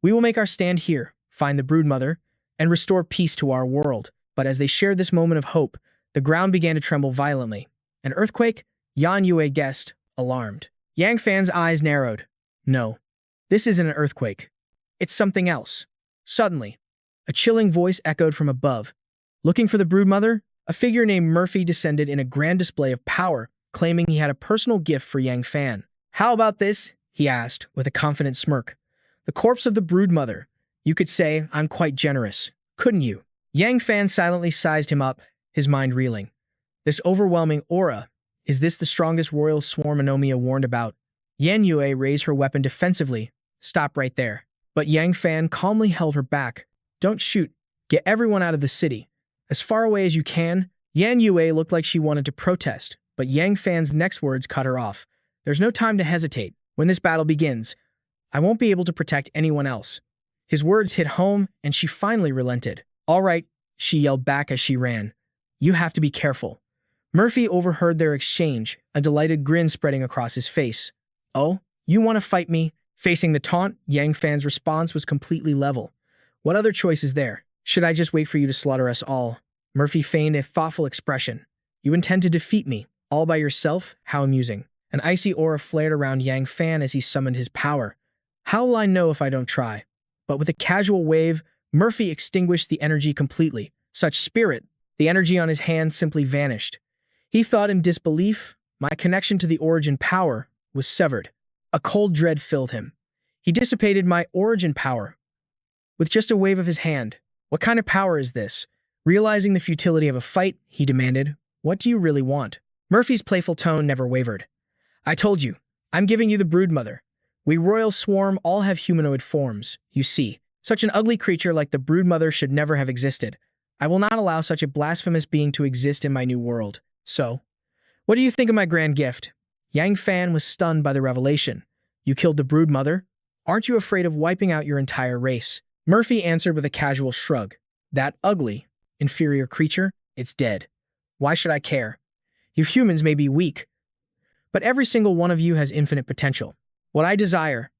We will make our stand here, find the broodmother, and restore peace to our world. But as they shared this moment of hope, the ground began to tremble violently. An earthquake? Yan Yue guessed, alarmed. Yang Fan's eyes narrowed. No, this isn't an earthquake. It's something else. Suddenly, a chilling voice echoed from above. Looking for the broodmother? A figure named Murphy descended in a grand display of power, claiming he had a personal gift for Yang Fan. How about this? He asked, with a confident smirk. The corpse of the broodmother. You could say I'm quite generous, couldn't you? Yang Fan silently sized him up, his mind reeling. This overwhelming aura. Is this the strongest royal swarm Anomia warned about? Yan Yue raised her weapon defensively. Stop right there. But Yang Fan calmly held her back. Don't shoot. Get everyone out of the city. As far away as you can. Yan Yue looked like she wanted to protest, but Yang Fan's next words cut her off. There's no time to hesitate. When this battle begins, I won't be able to protect anyone else. His words hit home, and she finally relented. All right, she yelled back as she ran. You have to be careful. Murphy overheard their exchange, a delighted grin spreading across his face. Oh, you want to fight me? Facing the taunt, Yang Fan's response was completely level. What other choice is there? Should I just wait for you to slaughter us all? Murphy feigned a thoughtful expression. You intend to defeat me, all by yourself? How amusing. An icy aura flared around Yang Fan as he summoned his power. How will I know if I don't try? But with a casual wave, Murphy extinguished the energy completely. Such spirit! The energy on his hand simply vanished. He thought in disbelief. My connection to the origin power was severed. A cold dread filled him. He dissipated my origin power with just a wave of his hand. What kind of power is this? Realizing the futility of a fight, he demanded, what do you really want? Murphy's playful tone never wavered. I told you, I'm giving you the broodmother. We royal swarm all have humanoid forms, you see. Such an ugly creature like the broodmother should never have existed. I will not allow such a blasphemous being to exist in my new world. So, what do you think of my grand gift? Yang Fan was stunned by the revelation. You killed the broodmother? Aren't you afraid of wiping out your entire race? Murphy answered with a casual shrug. That ugly, inferior creature, it's dead. Why should I care? You humans may be weak, but every single one of you has infinite potential. What I desire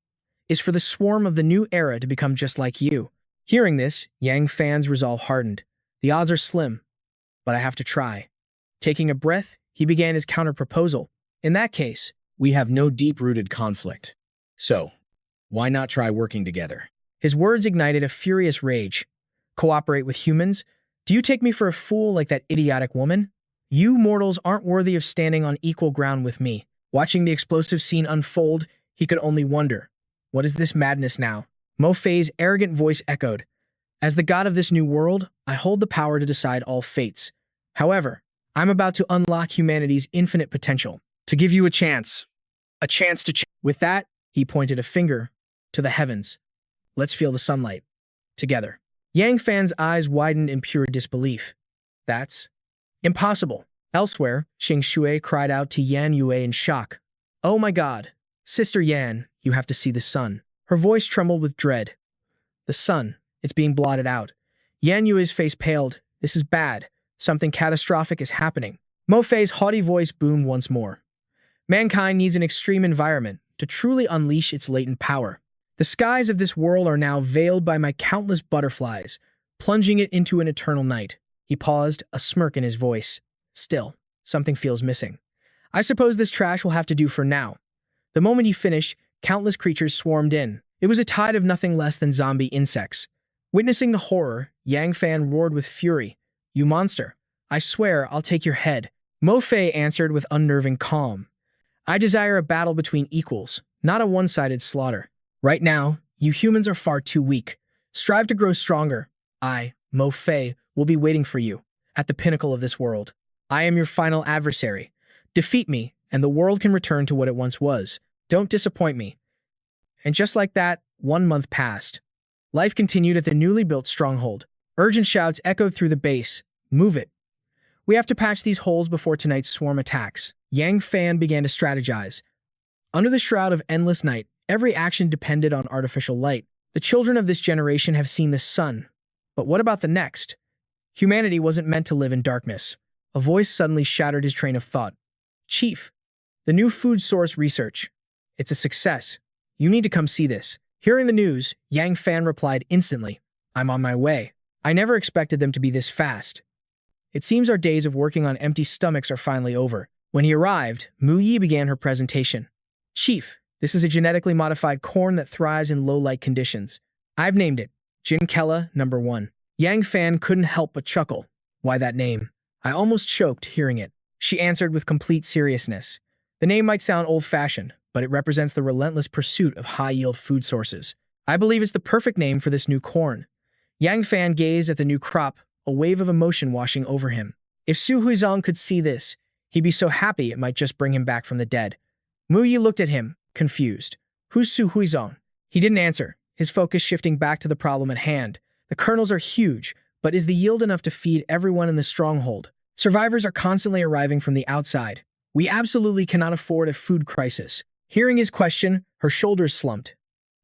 is for the swarm of the new era to become just like you. Hearing this, Yang Fan's resolve hardened. The odds are slim, but I have to try. Taking a breath, he began his counter-proposal. In that case, We have no deep-rooted conflict. So, why not try working together? his words ignited a furious rage. Cooperate with humans? Do you take me for a fool like that idiotic woman? You mortals aren't worthy of standing on equal ground with me. Watching the explosive scene unfold, he could only wonder. What is this madness now? Mo Fei's arrogant voice echoed. As the god of this new world, I hold the power to decide all fates. However, I'm about to unlock humanity's infinite potential. To give you a chance. A chance to With that, he pointed a finger to the heavens. Let's feel the sunlight. Together. Yang Fan's eyes widened in pure disbelief. That's impossible. Elsewhere, Xing Shui cried out to Yan Yue in shock. Oh my god. Sister Yan, you have to see the sun. Her voice trembled with dread. The sun. It's being blotted out. Yan Yue's face paled. This is bad. Something catastrophic is happening. Mo Fei's haughty voice boomed once more. Mankind needs an extreme environment to truly unleash its latent power. The skies of this world are now veiled by my countless butterflies, plunging it into an eternal night. He paused, a smirk in his voice. Still, something feels missing. I suppose this trash will have to do for now. The moment he finished, countless creatures swarmed in. It was a tide of nothing less than zombie insects. Witnessing the horror, Yang Fan roared with fury. You monster! I swear I'll take your head. Mo Fei answered with unnerving calm. I desire a battle between equals, not a one-sided slaughter. Right now, you humans are far too weak. Strive to grow stronger. I, Mo Fei, will be waiting for you, at the pinnacle of this world. I am your final adversary. Defeat me, and the world can return to what it once was. Don't disappoint me. And just like that, 1 month passed. Life continued at the newly built stronghold. Urgent shouts echoed through the base. Move it. We have to patch these holes before tonight's swarm attacks. Yang Fan began to strategize. Under the shroud of endless night, every action depended on artificial light. The children of this generation have seen the sun. But what about the next? Humanity wasn't meant to live in darkness. A voice suddenly shattered his train of thought. Chief, the new food source research. It's a success. You need to come see this. Hearing the news, Yang Fan replied instantly. I'm on my way. I never expected them to be this fast. It seems our days of working on empty stomachs are finally over. When he arrived, Mu Yi began her presentation. Chief, this is a genetically modified corn that thrives in low-light conditions. I've named it Jinkella No. 1. Yang Fan couldn't help but chuckle. Why that name? I almost choked hearing it. She answered with complete seriousness. The name might sound old-fashioned, but it represents the relentless pursuit of high-yield food sources. I believe it's the perfect name for this new corn. Yang Fan gazed at the new crop, a wave of emotion washing over him. If Su Huizong could see this, he'd be so happy it might just bring him back from the dead. Mu Yi looked at him, confused. Who's Su Huizong? He didn't answer, his focus shifting back to the problem at hand. The kernels are huge, but is the yield enough to feed everyone in the stronghold? Survivors are constantly arriving from the outside. We absolutely cannot afford a food crisis. Hearing his question, her shoulders slumped.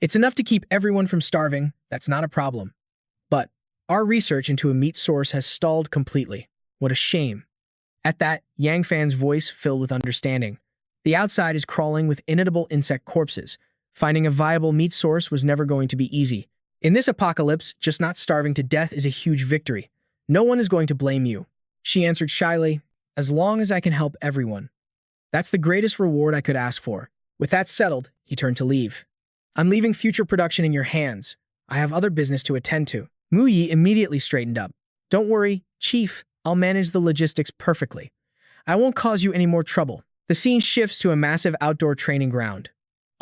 It's enough to keep everyone from starving, that's not a problem. But our research into a meat source has stalled completely. What a shame. At that, Yang Fan's voice filled with understanding. The outside is crawling with inedible insect corpses. Finding a viable meat source was never going to be easy. In this apocalypse, just not starving to death is a huge victory. No one is going to blame you. She answered shyly, as long as I can help everyone. That's the greatest reward I could ask for. With that settled, he turned to leave. I'm leaving future production in your hands. I have other business to attend to. Mu Yi immediately straightened up. Don't worry, Chief, I'll manage the logistics perfectly. I won't cause you any more trouble. The scene shifts to a massive outdoor training ground.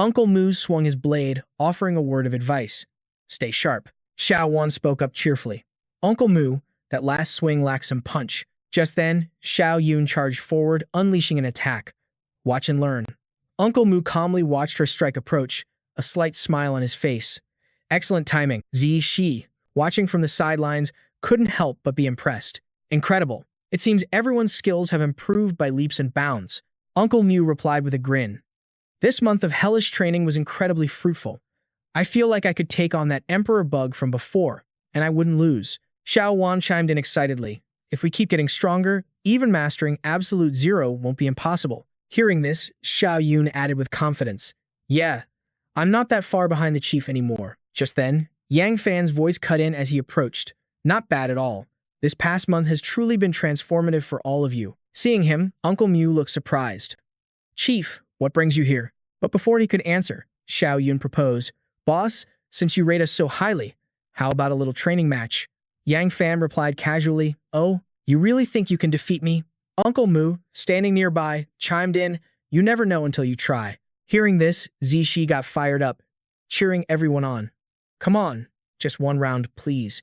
Uncle Mu swung his blade, offering a word of advice. Stay sharp. Xiao Wan spoke up cheerfully. Uncle Mu, that last swing lacked some punch. Just then, Xiao Yun charged forward, unleashing an attack. Watch and learn. Uncle Mu calmly watched her strike approach, a slight smile on his face. Excellent timing. Zi Shi, watching from the sidelines, couldn't help but be impressed. Incredible. It seems everyone's skills have improved by leaps and bounds. Uncle Mu replied with a grin. This month of hellish training was incredibly fruitful. I feel like I could take on that emperor bug from before, and I wouldn't lose. Xiao Wan chimed in excitedly. If we keep getting stronger, even mastering absolute zero won't be impossible. Hearing this, Xiao Yun added with confidence. Yeah, I'm not that far behind the chief anymore. Just then, Yang Fan's voice cut in as he approached. Not bad at all. This past month has truly been transformative for all of you. Seeing him, Uncle Mu looked surprised. Chief, what brings you here? But before he could answer, Xiao Yun proposed. Boss, since you rate us so highly, how about a little training match? Yang Fan replied casually, Oh, you really think you can defeat me? Uncle Mu, standing nearby, chimed in, You never know until you try. Hearing this, Zishi got fired up, cheering everyone on. Come on, just one round, please.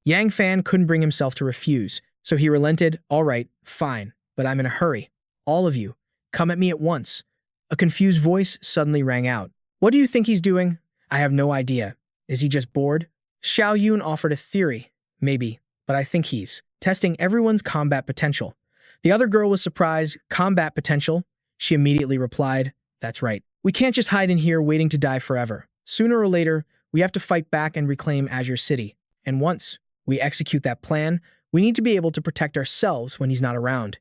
Yang Fan couldn't bring himself to refuse, so he relented. All right, fine, but I'm in a hurry. All of you, come at me at once. A confused voice suddenly rang out. What do you think he's doing? I have no idea. Is he just bored? Xiao Yun offered a theory. Maybe, but I think he's testing everyone's combat potential. The other girl was surprised. Combat potential? She immediately replied, That's right. We can't just hide in here waiting to die forever. Sooner or later, we have to fight back and reclaim Azure City. And once we execute that plan, we need to be able to protect ourselves when he's not around.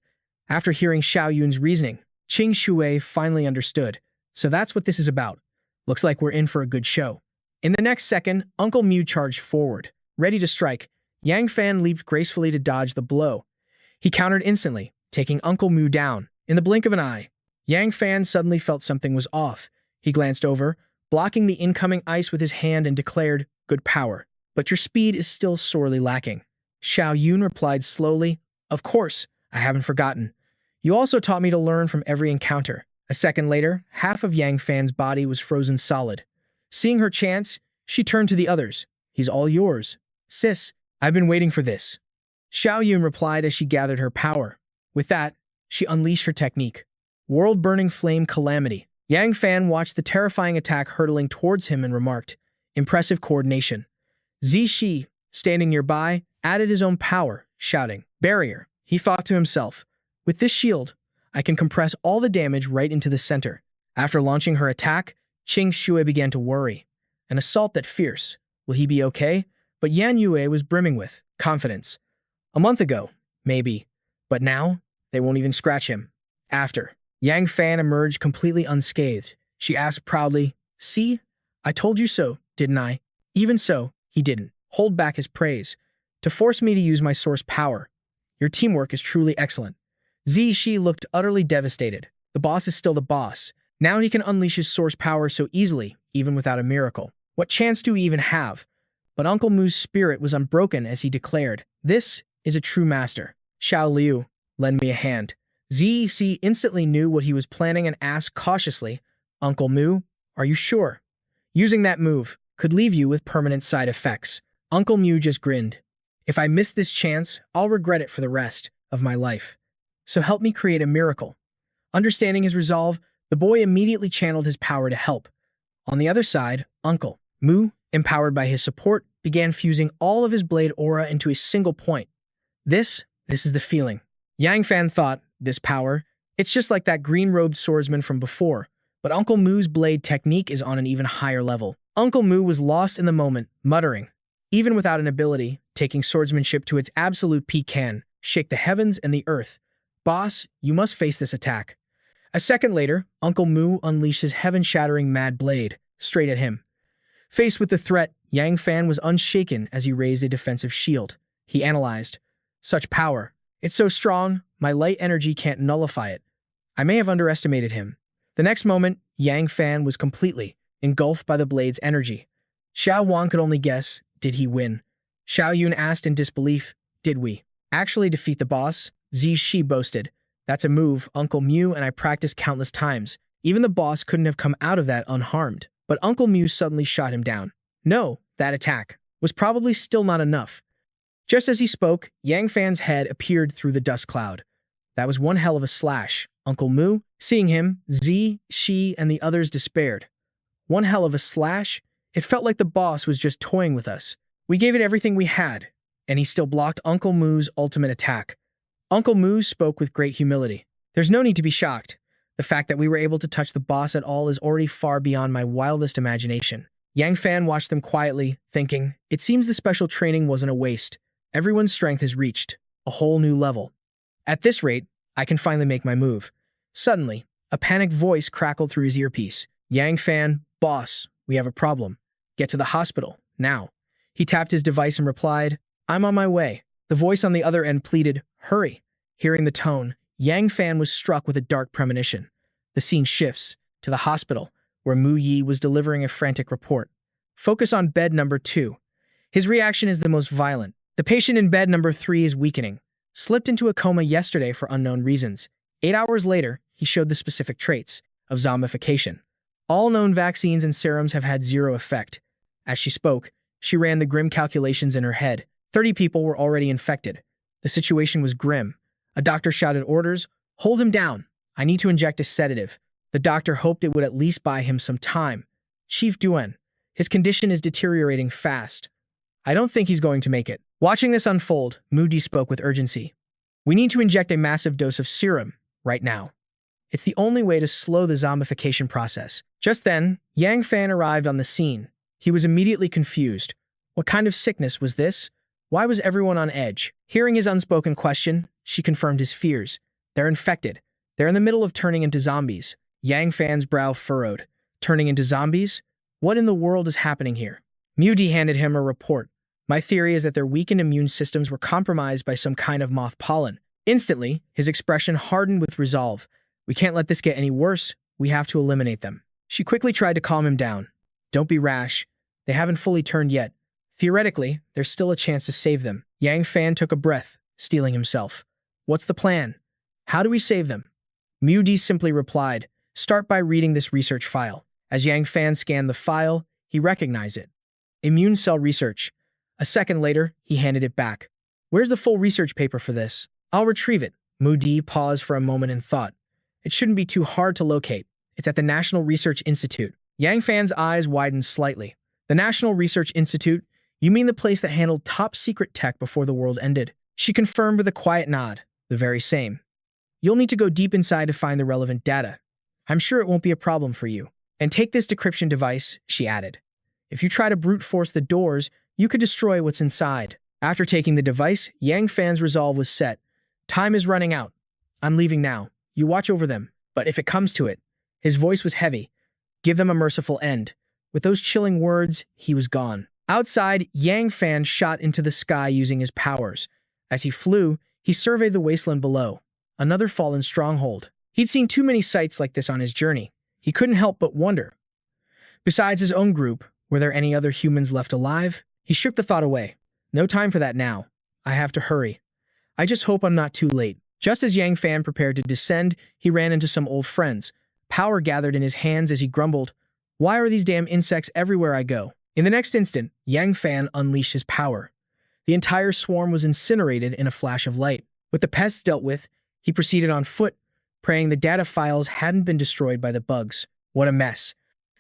After hearing Xiao Yun's reasoning, Qing Shui finally understood. So that's what this is about. Looks like we're in for a good show. In the next second, Uncle Mu charged forward, ready to strike. Yang Fan leaped gracefully to dodge the blow. He countered instantly, taking Uncle Mu down. In the blink of an eye, Yang Fan suddenly felt something was off. He glanced over, blocking the incoming ice with his hand and declared, Good power. But your speed is still sorely lacking. Xiao Yun replied slowly, Of course, I haven't forgotten. You also taught me to learn from every encounter. A second later, half of Yang Fan's body was frozen solid. Seeing her chance, she turned to the others. He's all yours. Sis, I've been waiting for this. Xiao Yun replied as she gathered her power. With that, she unleashed her technique. World-burning flame calamity. Yang Fan watched the terrifying attack hurtling towards him and remarked, Impressive coordination. Zi Shi, standing nearby, added his own power, shouting, Barrier. He thought to himself, With this shield, I can compress all the damage right into the center. After launching her attack, Qing Shui began to worry. An assault that fierce. Will he be okay? But Yan Yue was brimming with confidence. A month ago, maybe. But now, they won't even scratch him. After, Yang Fan emerged completely unscathed. She asked proudly, See, I told you so, didn't I? Even so, he didn't hold back his praise to force me to use my source power. Your teamwork is truly excellent. Zi Shi looked utterly devastated. The boss is still the boss. Now he can unleash his source power so easily, even without a miracle. What chance do we even have? But Uncle Mu's spirit was unbroken as he declared, This is a true master. Xiao Liu, lend me a hand. Zi Shi instantly knew what he was planning and asked cautiously, Uncle Mu, are you sure? Using that move could leave you with permanent side effects. Uncle Mu just grinned. If I miss this chance, I'll regret it for the rest of my life. So help me create a miracle. Understanding his resolve, the boy immediately channeled his power to help. On the other side, Uncle Mu, empowered by his support, began fusing all of his blade aura into a single point. This is the feeling. Yang Fan thought, this power, it's just like that green-robed swordsman from before, but Uncle Mu's blade technique is on an even higher level. Uncle Mu was lost in the moment, muttering, even without an ability, taking swordsmanship to its absolute peak can shake the heavens and the earth. Boss, you must face this attack. A second later, Uncle Mu unleashed his heaven-shattering mad blade, straight at him. Faced with the threat, Yang Fan was unshaken as he raised a defensive shield. He analyzed. Such power. It's so strong, my light energy can't nullify it. I may have underestimated him. The next moment, Yang Fan was completely engulfed by the blade's energy. Xiao Wang could only guess, did he win? Xiao Yun asked in disbelief, did we actually defeat the boss? Zi Shi boasted. That's a move Uncle Mew and I practiced countless times. Even the boss couldn't have come out of that unharmed. But Uncle Mew suddenly shot him down. No, that attack was probably still not enough. Just as he spoke, Yang Fan's head appeared through the dust cloud. That was one hell of a slash. Uncle Mu, seeing him, Zi, Shi, and the others despaired. One hell of a slash? It felt like the boss was just toying with us. We gave it everything we had, and he still blocked Uncle Mu's ultimate attack. Uncle Mu spoke with great humility. There's no need to be shocked. The fact that we were able to touch the boss at all is already far beyond my wildest imagination. Yang Fan watched them quietly, thinking, it seems the special training wasn't a waste. Everyone's strength has reached a whole new level. At this rate, I can finally make my move. Suddenly, a panicked voice crackled through his earpiece. Yang Fan, boss, we have a problem. Get to the hospital, now. He tapped his device and replied, I'm on my way. The voice on the other end pleaded, hurry. Hearing the tone, Yang Fan was struck with a dark premonition. The scene shifts to the hospital, where Mu Yi was delivering a frantic report. Focus on bed number 2. His reaction is the most violent. The patient in bed number 3 is weakening. Slipped into a coma yesterday for unknown reasons. 8 hours later, he showed the specific traits of zombification. All known vaccines and serums have had zero effect. As she spoke, she ran the grim calculations in her head. 30 people were already infected. The situation was grim. A doctor shouted orders, hold him down. I need to inject a sedative. The doctor hoped it would at least buy him some time. Chief Duen, his condition is deteriorating fast. I don't think he's going to make it. Watching this unfold, Moody spoke with urgency. We need to inject a massive dose of serum, right now. It's the only way to slow the zombification process. Just then, Yang Fan arrived on the scene. He was immediately confused. What kind of sickness was this? Why was everyone on edge? Hearing his unspoken question, she confirmed his fears. They're infected. They're in the middle of turning into zombies. Yang Fan's brow furrowed. Turning into zombies? What in the world is happening here? Mudi handed him a report. My theory is that their weakened immune systems were compromised by some kind of moth pollen. Instantly, his expression hardened with resolve. We can't let this get any worse. We have to eliminate them. She quickly tried to calm him down. Don't be rash. They haven't fully turned yet. Theoretically, there's still a chance to save them. Yang Fan took a breath, steeling himself. What's the plan? How do we save them? Mu Di simply replied, start by reading this research file. As Yang Fan scanned the file, he recognized it. Immune cell research. A second later, he handed it back. Where's the full research paper for this? I'll retrieve it. Mu Di paused for a moment and thought. It shouldn't be too hard to locate. It's at the National Research Institute. Yang Fan's eyes widened slightly. The National Research Institute? You mean the place that handled top-secret tech before the world ended? She confirmed with a quiet nod. The very same. You'll need to go deep inside to find the relevant data. I'm sure it won't be a problem for you. And take this decryption device, she added. If you try to brute force the doors, you could destroy what's inside. After taking the device, Yang Fan's resolve was set. Time is running out. I'm leaving now. You watch over them. But if it comes to it, his voice was heavy. Give them a merciful end. With those chilling words, he was gone. Outside, Yang Fan shot into the sky using his powers. As he flew, he surveyed the wasteland below. Another fallen stronghold. He'd seen too many sights like this on his journey. He couldn't help but wonder. Besides his own group, were there any other humans left alive? He shook the thought away. No time for that now. I have to hurry. I just hope I'm not too late. Just as Yang Fan prepared to descend, he ran into some old friends. Power gathered in his hands as he grumbled, why are these damn insects everywhere I go? In the next instant, Yang Fan unleashed his power. The entire swarm was incinerated in a flash of light. With the pests dealt with, he proceeded on foot, praying the data files hadn't been destroyed by the bugs. What a mess.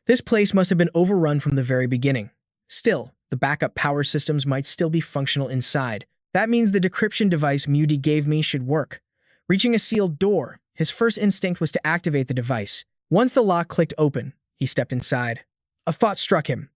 This place must have been overrun from the very beginning. Still, the backup power systems might still be functional inside. That means the decryption device Mudi gave me should work. Reaching a sealed door, his first instinct was to activate the device. Once the lock clicked open, he stepped inside. A thought struck him.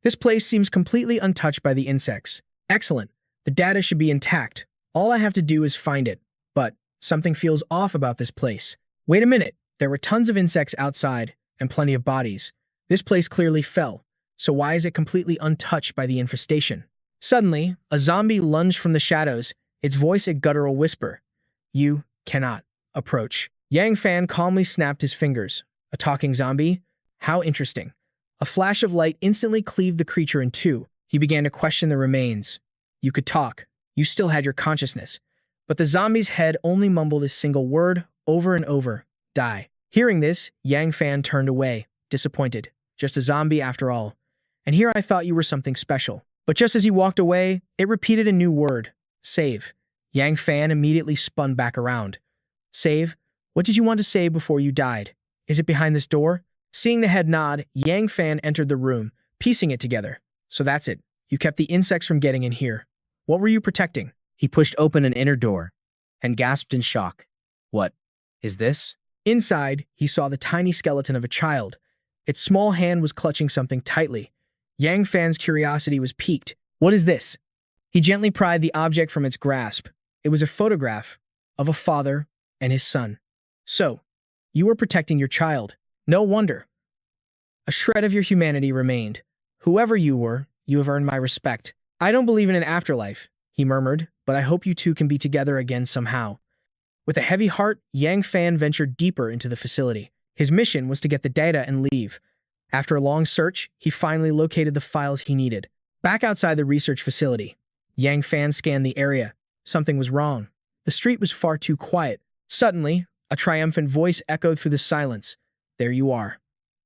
This place seems completely untouched by the insects. Excellent. The data should be intact. All I have to do is find it. But something feels off about this place. Wait a minute. There were tons of insects outside and plenty of bodies. This place clearly fell. so why is it completely untouched by the infestation? Suddenly, a zombie lunged from the shadows, its voice a guttural whisper. You cannot approach. Yang Fan calmly snapped his fingers. A talking zombie? How interesting. A flash of light instantly cleaved the creature in two. He began to question the remains. You could talk. You still had your consciousness. But the zombie's head only mumbled a single word over and over. Die. Hearing this, Yang Fan turned away, disappointed. Just a zombie after all. And here I thought you were something special. But just as he walked away, it repeated a new word. Save. Yang Fan immediately spun back around. Save? What did you want to say before you died? Is it behind this door? Seeing the head nod, Yang Fan entered the room, piecing it together. So that's it. You kept the insects from getting in here. What were you protecting? He pushed open an inner door and gasped in shock. What is this? Inside, he saw the tiny skeleton of a child. Its small hand was clutching something tightly. Yang Fan's curiosity was piqued. What is this? He gently pried the object from its grasp. It was a photograph of a father and his son. So, you were protecting your child. No wonder. A shred of your humanity remained. Whoever you were, you have earned my respect. I don't believe in an afterlife, he murmured, but I hope you two can be together again somehow. With a heavy heart, Yang Fan ventured deeper into the facility. His mission was to get the data and leave. After a long search, he finally located the files he needed. Back outside the research facility, Yang Fan scanned the area. Something was wrong. The street was far too quiet. Suddenly, a triumphant voice echoed through the silence. There you are.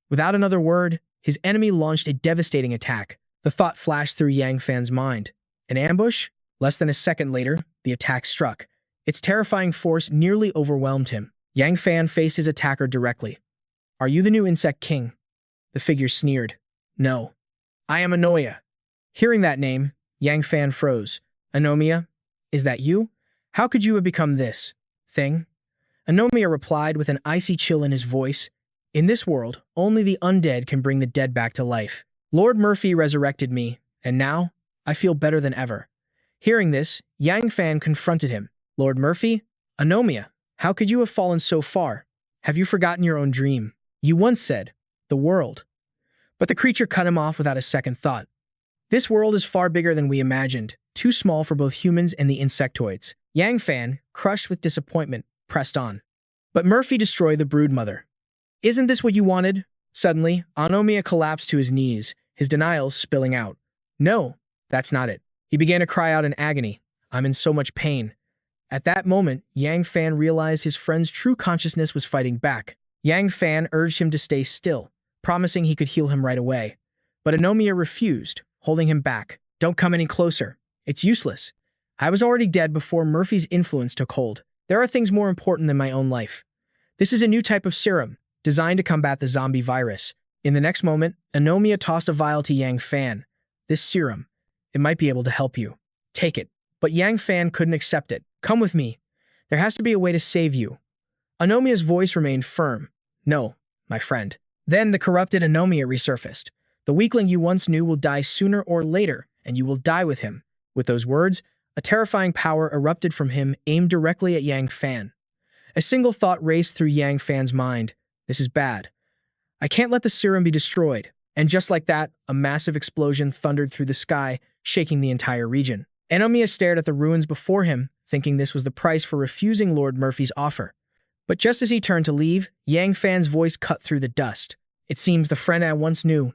Without another word, his enemy launched a devastating attack. The thought flashed through Yang Fan's mind. An ambush? Less than a second later, the attack struck. Its terrifying force nearly overwhelmed him. Yang Fan faced his attacker directly. Are you the new insect king? The figure sneered. No. I am Anoya. Hearing that name, Yang Fan froze. Anomia? Is that you? How could you have become this thing? Anomia replied with an icy chill in his voice. In this world, only the undead can bring the dead back to life. Lord Murphy resurrected me, and now I feel better than ever. Hearing this, Yang Fan confronted him. Lord Murphy? Anomia, how could you have fallen so far? Have you forgotten your own dream? You once said, the world. But the creature cut him off without a second thought. This world is far bigger than we imagined, too small for both humans and the insectoids. Yang Fan, crushed with disappointment, pressed on. But Murphy destroyed the broodmother. Isn't this what you wanted? Suddenly, Anomia collapsed to his knees, his denials spilling out. No, that's not it. He began to cry out in agony. I'm in so much pain. At that moment, Yang Fan realized his friend's true consciousness was fighting back. Yang Fan urged him to stay still, promising he could heal him right away. But Anomia refused, holding him back. Don't come any closer. It's useless. I was already dead before Murphy's influence took hold. There are things more important than my own life. This is a new type of serum, designed to combat the zombie virus. In the next moment, Anomia tossed a vial to Yang Fan. This serum, it might be able to help you. Take it. But Yang Fan couldn't accept it. Come with me. There has to be a way to save you. Anomia's voice remained firm. No, my friend. Then the corrupted Anomia resurfaced. The weakling you once knew will die sooner or later, and you will die with him. With those words, a terrifying power erupted from him, aimed directly at Yang Fan. A single thought raced through Yang Fan's mind. This is bad. I can't let the serum be destroyed. And just like that, a massive explosion thundered through the sky, shaking the entire region. Anomia stared at the ruins before him, thinking this was the price for refusing Lord Murphy's offer. But just as he turned to leave, Yang Fan's voice cut through the dust. It seems the friend I once knew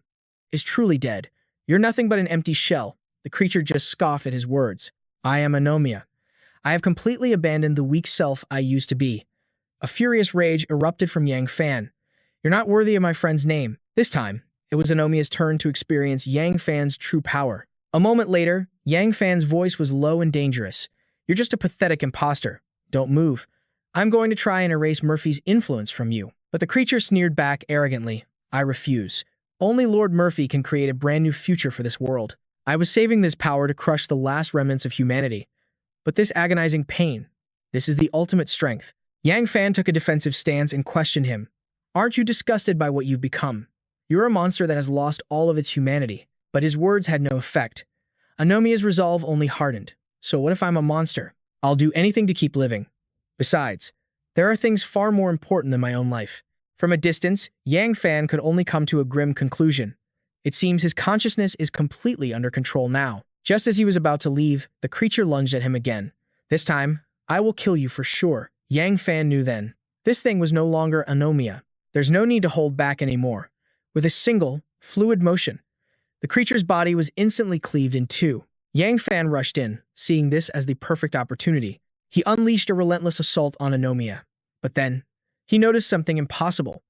is truly dead. You're nothing but an empty shell. The creature just scoffed at his words. I am Anomia. I have completely abandoned the weak self I used to be. A furious rage erupted from Yang Fan. You're not worthy of my friend's name. This time, it was Anomia's turn to experience Yang Fan's true power. A moment later, Yang Fan's voice was low and dangerous. You're just a pathetic imposter. Don't move. I'm going to try and erase Murphy's influence from you. But the creature sneered back arrogantly. I refuse. Only Lord Murphy can create a brand new future for this world. I was saving this power to crush the last remnants of humanity. But this agonizing pain, this is the ultimate strength. Yang Fan took a defensive stance and questioned him. Aren't you disgusted by what you've become? You're a monster that has lost all of its humanity. But his words had no effect. Anomia's resolve only hardened. So what if I'm a monster? I'll do anything to keep living. Besides, there are things far more important than my own life. From a distance, Yang Fan could only come to a grim conclusion. It seems his consciousness is completely under control now. Just as he was about to leave, the creature lunged at him again. This time, I will kill you for sure. Yang Fan knew then. This thing was no longer anomia. There's no need to hold back anymore. With a single, fluid motion, the creature's body was instantly cleaved in two. Yang Fan rushed in, seeing this as the perfect opportunity. He unleashed a relentless assault on anomia. But then, he noticed something impossible.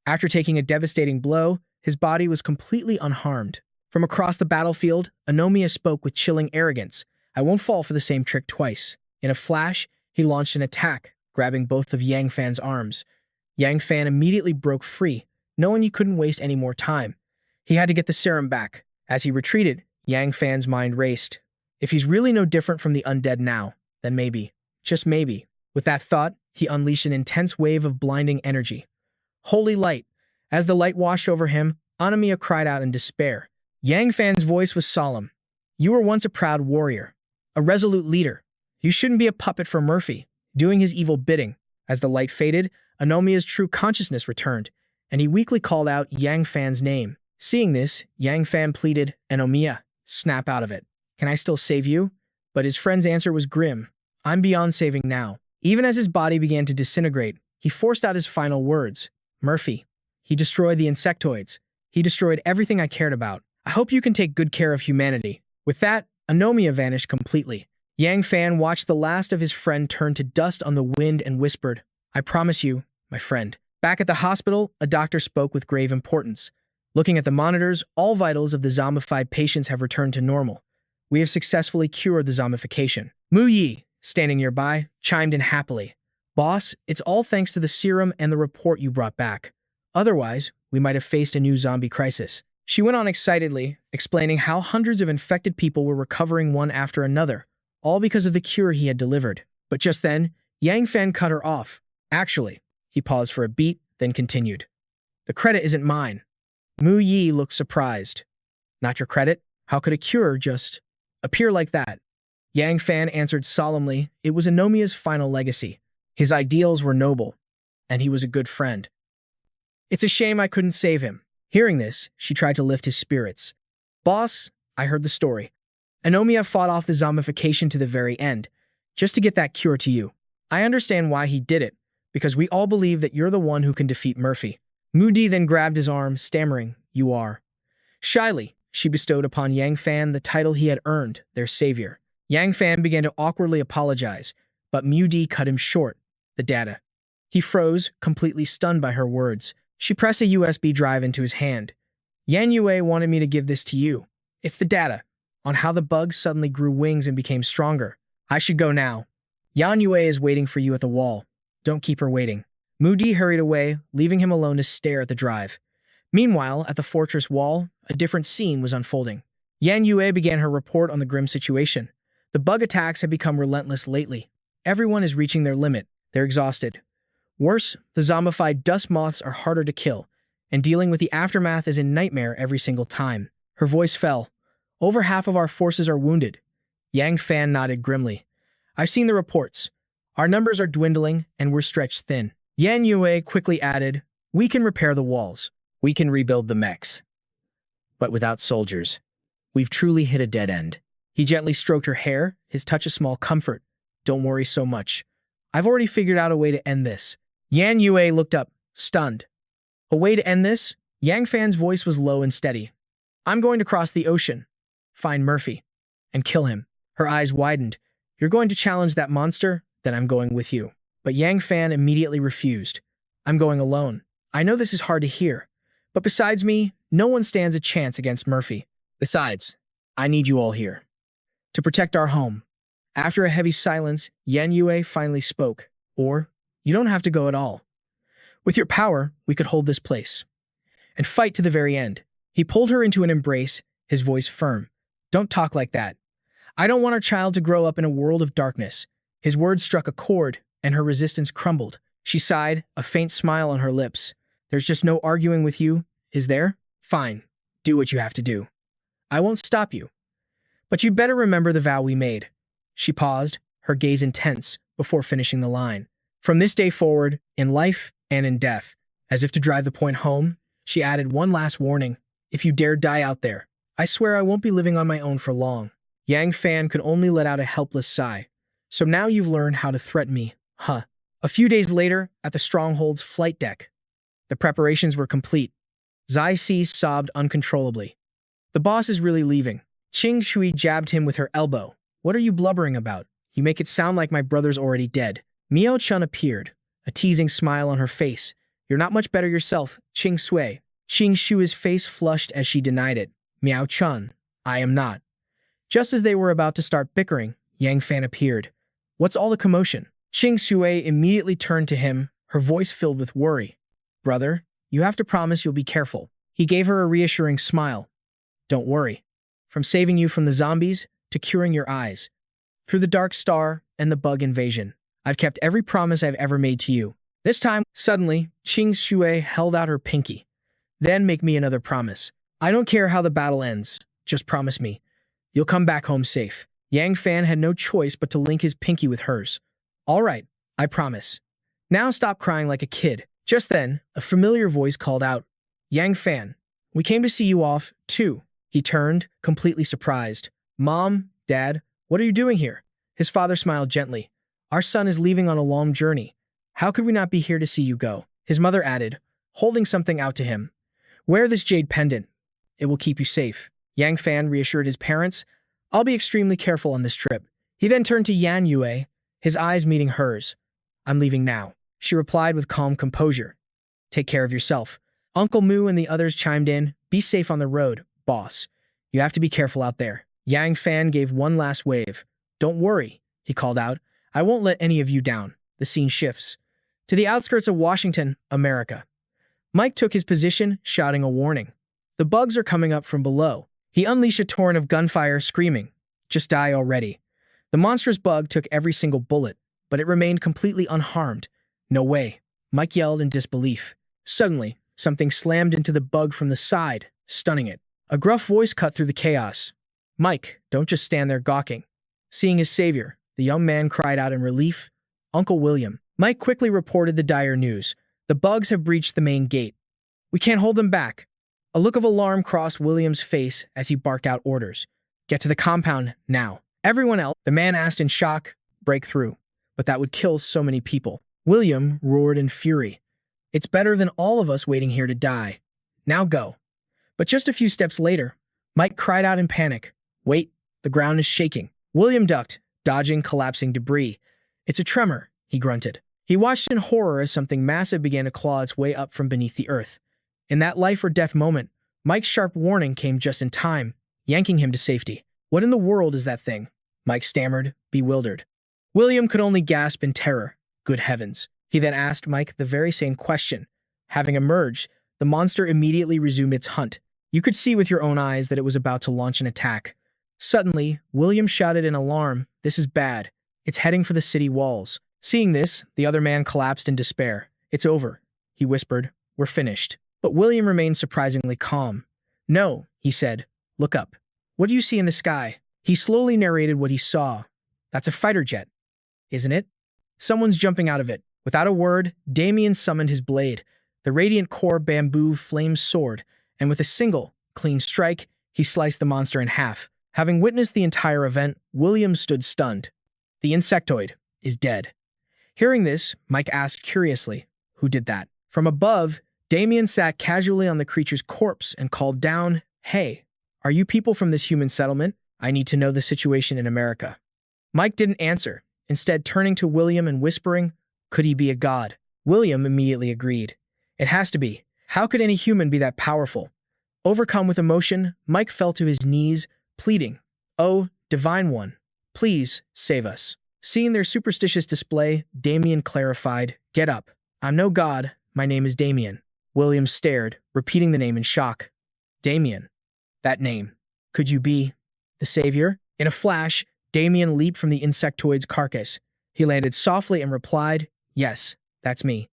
After taking a devastating blow, his body was completely unharmed. From across the battlefield, Anomia spoke with chilling arrogance. I won't fall for the same trick twice. In a flash, he launched an attack, grabbing both of Yang Fan's arms. Yang Fan immediately broke free, knowing he couldn't waste any more time. He had to get the serum back. As he retreated, Yang Fan's mind raced. If he's really no different from the undead now, then maybe, just maybe. With that thought, he unleashed an intense wave of blinding energy. Holy light! As the light washed over him, Anomia cried out in despair. Yang Fan's voice was solemn. You were once a proud warrior, a resolute leader. You shouldn't be a puppet for Murphy, doing his evil bidding. As the light faded, Anomia's true consciousness returned, and he weakly called out Yang Fan's name. Seeing this, Yang Fan pleaded, Anomia, snap out of it. Can I still save you? But his friend's answer was grim. I'm beyond saving now. Even as his body began to disintegrate, he forced out his final words. Murphy. He destroyed the insectoids. He destroyed everything I cared about. I hope you can take good care of humanity. With that, Anomia vanished completely. Yang Fan watched the last of his friend turn to dust on the wind and whispered, I promise you, my friend. Back at the hospital, a doctor spoke with grave importance. Looking at the monitors, all vitals of the zombified patients have returned to normal. We have successfully cured the zombification. Mu Yi, standing nearby, chimed in happily. Boss, it's all thanks to the serum and the report you brought back. Otherwise, we might have faced a new zombie crisis. She went on excitedly, explaining how hundreds of infected people were recovering one after another, all because of the cure he had delivered. But just then, Yang Fan cut her off. Actually, he paused for a beat, then continued. The credit isn't mine. Mu Yi looked surprised. Not your credit? How could a cure just appear like that? Yang Fan answered solemnly, it was Anomia's final legacy. His ideals were noble, and he was a good friend. It's a shame I couldn't save him. Hearing this, she tried to lift his spirits. Boss, I heard the story. Anomia fought off the zombification to the very end, just to get that cure to you. I understand why he did it, because we all believe that you're the one who can defeat Murphy. Moody then grabbed his arm, stammering, you are. Shyly, she bestowed upon Yang Fan the title he had earned, their savior. Yang Fan began to awkwardly apologize, but Moody cut him short. The data. He froze, completely stunned by her words. She pressed a USB drive into his hand. Yan Yue wanted me to give this to you. It's the data, on how the bugs suddenly grew wings and became stronger. I should go now. Yan Yue is waiting for you at the wall. Don't keep her waiting. Moody hurried away, leaving him alone to stare at the drive. Meanwhile, at the fortress wall, a different scene was unfolding. Yan Yue began her report on the grim situation. The bug attacks have become relentless lately. Everyone is reaching their limit. They're exhausted. Worse, the zombified dust moths are harder to kill, and dealing with the aftermath is a nightmare every single time. Her voice fell. Over half of our forces are wounded. Yang Fan nodded grimly. I've seen the reports. Our numbers are dwindling, and we're stretched thin. Yan Yue quickly added, we can repair the walls. We can rebuild the mechs. But without soldiers, we've truly hit a dead end. He gently stroked her hair, his touch a small comfort. Don't worry so much. I've already figured out a way to end this. Yan Yue looked up, stunned. A way to end this? Yang Fan's voice was low and steady. I'm going to cross the ocean, find Murphy, and kill him. Her eyes widened. You're going to challenge that monster? Then I'm going with you. But Yang Fan immediately refused. I'm going alone. I know this is hard to hear, but besides me, no one stands a chance against Murphy. Besides, I need you all here. To protect our home. After a heavy silence, Yan Yue finally spoke. Or, you don't have to go at all. With your power, we could hold this place. And fight to the very end. He pulled her into an embrace, his voice firm. Don't talk like that. I don't want our child to grow up in a world of darkness. His words struck a chord, and her resistance crumbled. She sighed, a faint smile on her lips. There's just no arguing with you, is there? Fine. Do what you have to do. I won't stop you. But you'd better remember the vow we made. She paused, her gaze intense, before finishing the line. From this day forward, in life and in death, as if to drive the point home, she added one last warning. If you dare die out there, I swear I won't be living on my own for long. Yang Fan could only let out a helpless sigh. So now you've learned how to threaten me, huh? A few days later, at the Stronghold's flight deck, the preparations were complete. Zai Si sobbed uncontrollably. The boss is really leaving. Qing Shui jabbed him with her elbow. What are you blubbering about? You make it sound like my brother's already dead. Miao Chun appeared, a teasing smile on her face. You're not much better yourself, Qing Sui. Qing Shui's face flushed as she denied it. Miao Chun, I am not. Just as they were about to start bickering, Yang Fan appeared. What's all the commotion? Qing Shui immediately turned to him, her voice filled with worry. Brother, you have to promise you'll be careful. He gave her a reassuring smile. Don't worry. From saving you from the zombies to curing your eyes, through the Dark Star and the bug invasion, I've kept every promise I've ever made to you. This time, suddenly, Qing Shui held out her pinky. Then make me another promise. I don't care how the battle ends. Just promise me. You'll come back home safe. Yang Fan had no choice but to link his pinky with hers. All right, I promise. Now stop crying like a kid. Just then, a familiar voice called out, Yang Fan, we came to see you off, too. He turned, completely surprised. Mom, Dad, what are you doing here? His father smiled gently. Our son is leaving on a long journey. How could we not be here to see you go? His mother added, holding something out to him. Wear this jade pendant. It will keep you safe. Yang Fan reassured his parents, I'll be extremely careful on this trip. He then turned to Yan Yue, his eyes meeting hers. I'm leaving now, she replied with calm composure. Take care of yourself. Uncle Mu and the others chimed in, be safe on the road, boss. You have to be careful out there. Yang Fan gave one last wave. Don't worry, he called out. I won't let any of you down. The scene shifts to the outskirts of Washington, America. Mike took his position, shouting a warning. The bugs are coming up from below. He unleashed a torrent of gunfire, screaming, just die already. The monstrous bug took every single bullet, but it remained completely unharmed. No way, Mike yelled in disbelief. Suddenly, something slammed into the bug from the side, stunning it. A gruff voice cut through the chaos. Mike, don't just stand there gawking. Seeing his savior, the young man cried out in relief, Uncle William. Mike quickly reported the dire news. The bugs have breached the main gate. We can't hold them back. A look of alarm crossed William's face as he barked out orders. Get to the compound, now. Everyone else, the man asked in shock, break through. But that would kill so many people. William roared in fury. It's better than all of us waiting here to die. Now go. But just a few steps later, Mike cried out in panic. Wait, the ground is shaking. William ducked, dodging collapsing debris. It's a tremor, he grunted. He watched in horror as something massive began to claw its way up from beneath the earth. In that life or death moment, Mike's sharp warning came just in time, yanking him to safety. What in the world is that thing? Mike stammered, bewildered. William could only gasp in terror. Good heavens. He then asked Mike the very same question. Having emerged, the monster immediately resumed its hunt. You could see with your own eyes that it was about to launch an attack. Suddenly, William shouted in alarm, this is bad. It's heading for the city walls. Seeing this, the other man collapsed in despair. It's over, he whispered. We're finished. But William remained surprisingly calm. No, he said. Look up. What do you see in the sky? He slowly narrated what he saw. That's a fighter jet, isn't it? Someone's jumping out of it. Without a word, Damien summoned his blade, the radiant core bamboo flame sword, and with a single, clean strike, he sliced the monster in half. Having witnessed the entire event, William stood stunned. The insectoid is dead. Hearing this, Mike asked curiously, who did that? From above, Damien sat casually on the creature's corpse and called down, Hey, are you people from this human settlement? I need to know the situation in America. Mike didn't answer, instead turning to William and whispering, Could he be a god? William immediately agreed. It has to be. How could any human be that powerful? Overcome with emotion, Mike fell to his knees, pleading, Oh, Divine One, please save us. Seeing their superstitious display, Damien clarified, Get up. I'm no god, my name is Damien. William stared, repeating the name in shock. Damien. That name. Could you be the savior? In a flash, Damien leaped from the insectoid's carcass. He landed softly and replied, Yes, that's me.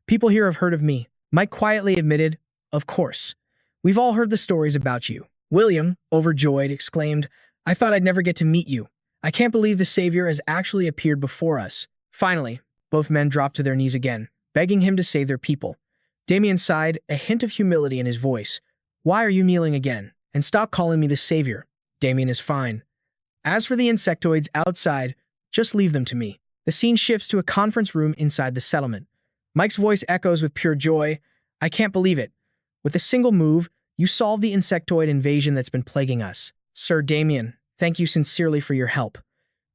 People here have heard of me. Mike quietly admitted, Of course. We've all heard the stories about you. William, overjoyed, exclaimed, I thought I'd never get to meet you. I can't believe the savior has actually appeared before us. Finally, both men dropped to their knees again, begging him to save their people. Damien sighed, a hint of humility in his voice. Why are you kneeling again? And stop calling me the savior. Damien is fine. As for the insectoids outside, just leave them to me. The scene shifts to a conference room inside the settlement. Mike's voice echoes with pure joy. I can't believe it. With a single move, you solved the insectoid invasion that's been plaguing us. Sir Damien, thank you sincerely for your help.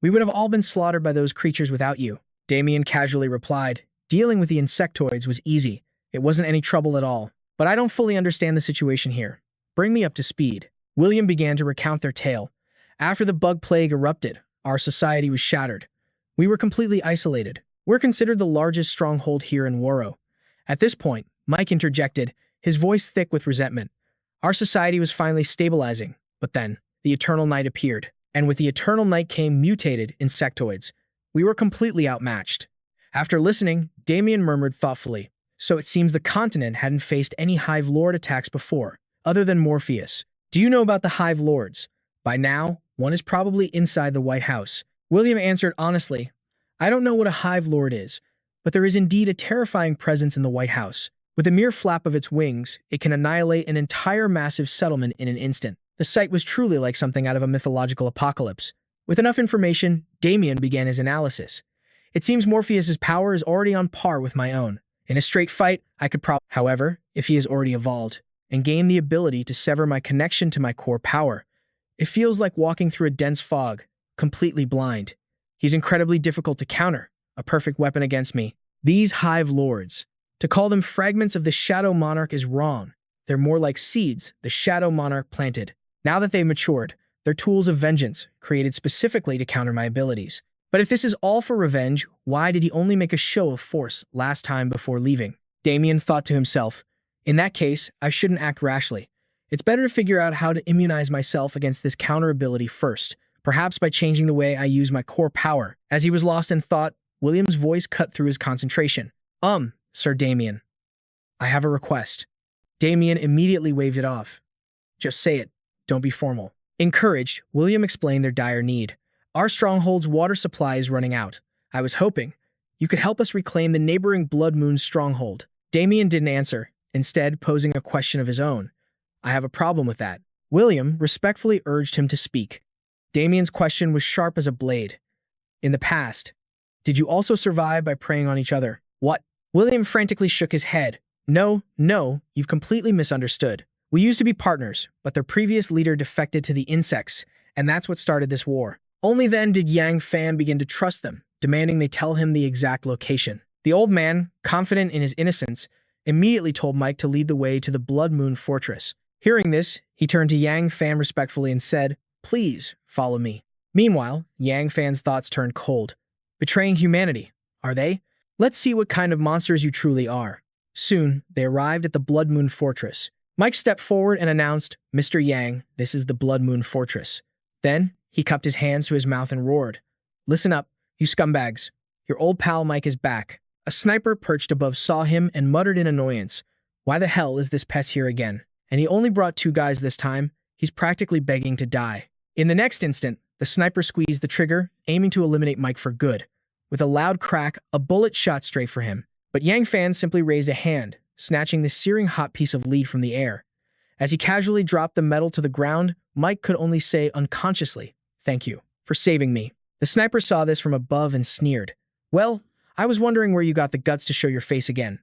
We would have all been slaughtered by those creatures without you. Damien casually replied, dealing with the insectoids was easy. It wasn't any trouble at all. But I don't fully understand the situation here. Bring me up to speed. William began to recount their tale. After the bug plague erupted, our society was shattered. We were completely isolated. We're considered the largest stronghold here in Waro. At this point, Mike interjected, his voice thick with resentment. Our society was finally stabilizing, but then, the Eternal Night appeared. And with the Eternal Night came mutated insectoids. We were completely outmatched. After listening, Damien murmured thoughtfully, so it seems the continent hadn't faced any Hive Lord attacks before, other than Morpheus. Do you know about the Hive Lords? By now, one is probably inside the White House. William answered honestly, I don't know what a Hive Lord is, but there is indeed a terrifying presence in the White House. With a mere flap of its wings, it can annihilate an entire massive settlement in an instant. The sight was truly like something out of a mythological apocalypse. With enough information, Damien began his analysis. It seems Morpheus's power is already on par with my own. In a straight fight, I could probably, however, if he has already evolved, and gained the ability to sever my connection to my core power. It feels like walking through a dense fog, completely blind. He's incredibly difficult to counter, a perfect weapon against me. These Hive Lords. To call them fragments of the Shadow Monarch is wrong. They're more like seeds the Shadow Monarch planted. Now that they've matured, they're tools of vengeance, created specifically to counter my abilities. But if this is all for revenge, why did he only make a show of force last time before leaving? Damien thought to himself, in that case, I shouldn't act rashly. It's better to figure out how to immunize myself against this counter ability first, perhaps by changing the way I use my core power. As he was lost in thought, William's voice cut through his concentration. Sir Damien, I have a request. Damien immediately waved it off. Just say it. Don't be formal. Encouraged, William explained their dire need. Our stronghold's water supply is running out. I was hoping you could help us reclaim the neighboring Blood Moon stronghold. Damien didn't answer, instead posing a question of his own. I have a problem with that. William respectfully urged him to speak. Damien's question was sharp as a blade. In the past, did you also survive by preying on each other? What? William frantically shook his head. No, you've completely misunderstood. We used to be partners, but their previous leader defected to the insects, and that's what started this war. Only then did Yang Fan begin to trust them, demanding they tell him the exact location. The old man, confident in his innocence, immediately told Mike to lead the way to the Blood Moon Fortress. Hearing this, he turned to Yang Fan respectfully and said, Please, follow me. Meanwhile, Yang Fan's thoughts turned cold. Betraying humanity, are they? Let's see what kind of monsters you truly are. Soon, they arrived at the Blood Moon Fortress. Mike stepped forward and announced, Mr. Yang, this is the Blood Moon Fortress. Then, he cupped his hands to his mouth and roared. Listen up, you scumbags. Your old pal Mike is back. A sniper perched above saw him and muttered in annoyance. Why the hell is this pest here again? And he only brought 2 guys this time. He's practically begging to die. In the next instant, the sniper squeezed the trigger, aiming to eliminate Mike for good. With a loud crack, a bullet shot straight for him. But Yang Fan simply raised a hand, snatching the searing hot piece of lead from the air. As he casually dropped the metal to the ground, Mike could only say unconsciously, Thank you for saving me. The sniper saw this from above and sneered. Well, I was wondering where you got the guts to show your face again.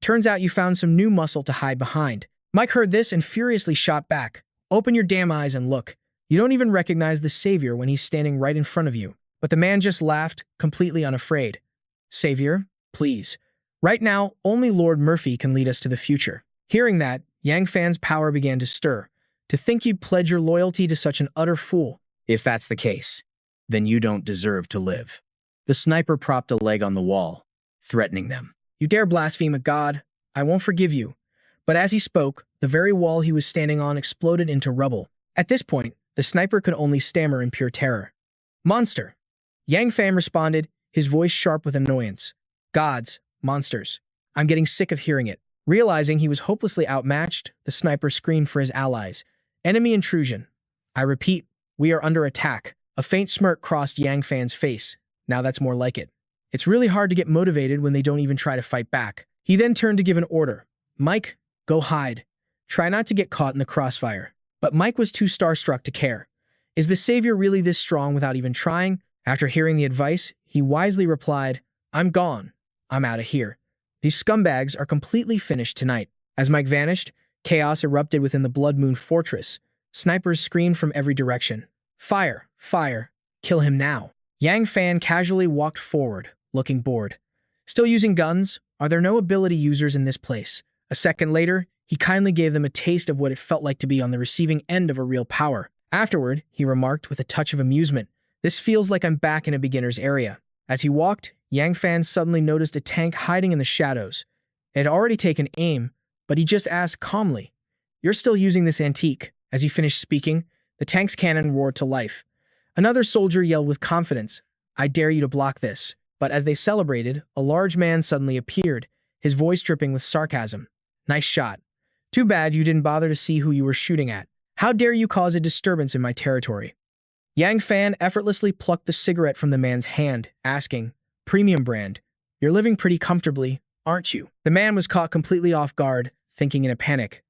Turns out you found some new muscle to hide behind. Mike heard this and furiously shot back. Open your damn eyes and look. You don't even recognize the savior when he's standing right in front of you. But the man just laughed, completely unafraid. Savior, please. Right now, only Lord Murphy can lead us to the future. Hearing that, Yang Fan's power began to stir. To think you'd pledge your loyalty to such an utter fool. If that's the case, then you don't deserve to live. The sniper propped a leg on the wall, threatening them. You dare blaspheme a god, I won't forgive you. But as he spoke, the very wall he was standing on exploded into rubble. At this point, the sniper could only stammer in pure terror. Monster. Yang Fan responded, his voice sharp with annoyance. Gods, monsters. I'm getting sick of hearing it. Realizing he was hopelessly outmatched, the sniper screamed for his allies. Enemy intrusion. I repeat, we are under attack. A faint smirk crossed Yang Fan's face. Now that's more like it. It's really hard to get motivated when they don't even try to fight back. He then turned to give an order. Mike, go hide. Try not to get caught in the crossfire. But Mike was too starstruck to care. Is the savior really this strong without even trying? After hearing the advice, he wisely replied, I'm gone. I'm out of here. These scumbags are completely finished tonight. As Mike vanished, chaos erupted within the Blood Moon Fortress. Snipers screamed from every direction. Fire! Fire! Kill him now. Yang Fan casually walked forward, looking bored. Still using guns? Are there no ability users in this place? A second later, he kindly gave them a taste of what it felt like to be on the receiving end of a real power. Afterward, he remarked with a touch of amusement, this feels like I'm back in a beginner's area. As he walked, Yang Fan suddenly noticed a tank hiding in the shadows. It had already taken aim, but he just asked calmly, You're still using this antique? As he finished speaking, the tank's cannon roared to life. Another soldier yelled with confidence, I dare you to block this. But as they celebrated, a large man suddenly appeared, his voice dripping with sarcasm. Nice shot. Too bad you didn't bother to see who you were shooting at. How dare you cause a disturbance in my territory? Yang Fan effortlessly plucked the cigarette from the man's hand, asking, Premium brand, you're living pretty comfortably, aren't you? The man was caught completely off guard, thinking in a panic.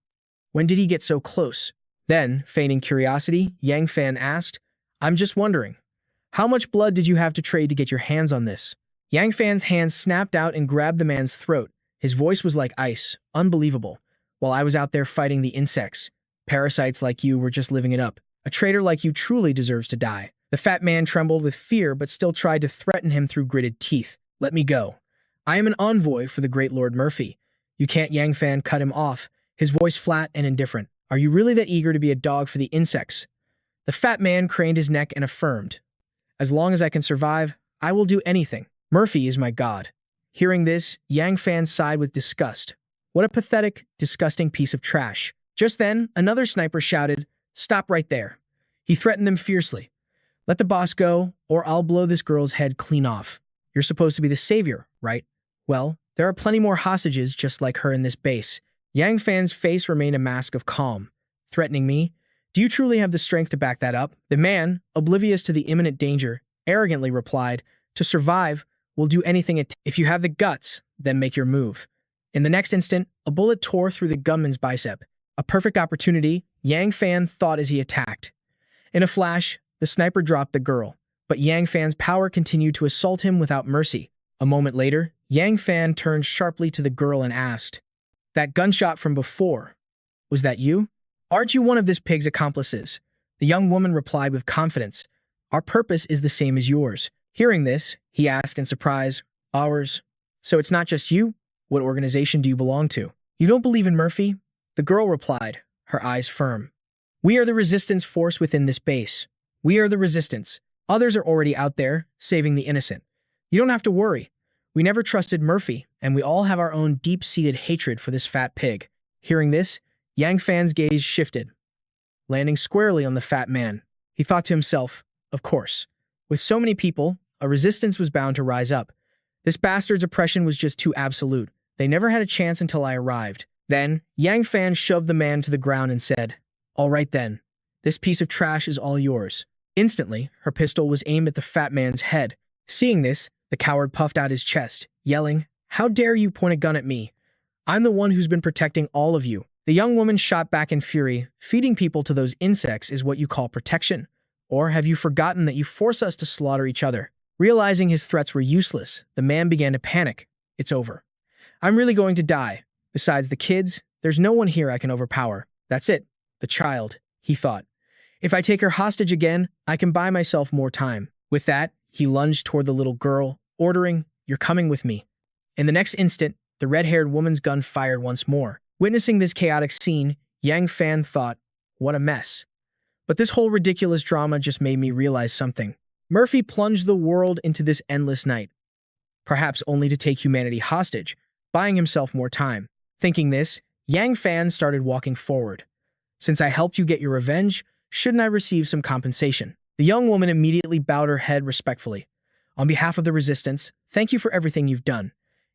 When did he get so close? Then, feigning curiosity, Yang Fan asked, I'm just wondering, how much blood did you have to trade to get your hands on this? Yang Fan's hand snapped out and grabbed the man's throat. His voice was like ice, unbelievable. While I was out there fighting the insects, parasites like you were just living it up. A traitor like you truly deserves to die. The fat man trembled with fear but still tried to threaten him through gritted teeth. Let me go. I am an envoy for the great Lord Murphy. You can't. Yang Fan cut him off, his voice flat and indifferent. Are you really that eager to be a dog for the insects? The fat man craned his neck and affirmed, As long as I can survive, I will do anything. Murphy is my god. Hearing this, Yang Fan sighed with disgust. What a pathetic, disgusting piece of trash. Just then, another sniper shouted, Stop right there. He threatened them fiercely. Let the boss go, or I'll blow this girl's head clean off. You're supposed to be the savior, right? Well, there are plenty more hostages just like her in this base. Yang Fan's face remained a mask of calm. Threatening me? Do you truly have the strength to back that up? The man, oblivious to the imminent danger, arrogantly replied, To survive, we'll do anything if you have the guts, then make your move. In the next instant, a bullet tore through the gunman's bicep. A perfect opportunity, Yang Fan thought as he attacked. In a flash, the sniper dropped the girl, but Yang Fan's power continued to assault him without mercy. A moment later, Yang Fan turned sharply to the girl and asked, That gunshot from before, was that you? Aren't you one of this pig's accomplices? The young woman replied with confidence, Our purpose is the same as yours. Hearing this, he asked in surprise, Ours? So it's not just you? What organization do you belong to? You don't believe in Murphy? The girl replied, her eyes firm. We are the resistance force within this base. We are the resistance. Others are already out there, saving the innocent. You don't have to worry. We never trusted Murphy, and we all have our own deep-seated hatred for this fat pig. Hearing this, Yang Fan's gaze shifted, landing squarely on the fat man. He thought to himself, of course, with so many people, a resistance was bound to rise up. This bastard's oppression was just too absolute. They never had a chance until I arrived. Then, Yang Fan shoved the man to the ground and said, All right then, this piece of trash is all yours. Instantly, her pistol was aimed at the fat man's head. Seeing this, the coward puffed out his chest, yelling, How dare you point a gun at me? I'm the one who's been protecting all of you. The young woman shot back in fury. Feeding people to those insects is what you call protection. Or have you forgotten that you force us to slaughter each other? Realizing his threats were useless, the man began to panic. It's over. I'm really going to die. Besides the kids, there's no one here I can overpower. That's it. The child, he thought. If I take her hostage again, I can buy myself more time. With that, he lunged toward the little girl, ordering, You're coming with me. In the next instant, the red-haired woman's gun fired once more. Witnessing this chaotic scene, Yang Fan thought, What a mess. But this whole ridiculous drama just made me realize something. Murphy plunged the world into this endless night, perhaps only to take humanity hostage, buying himself more time. Thinking this, Yang Fan started walking forward. Since I helped you get your revenge, shouldn't I receive some compensation? The young woman immediately bowed her head respectfully. On behalf of the resistance, thank you for everything you've done.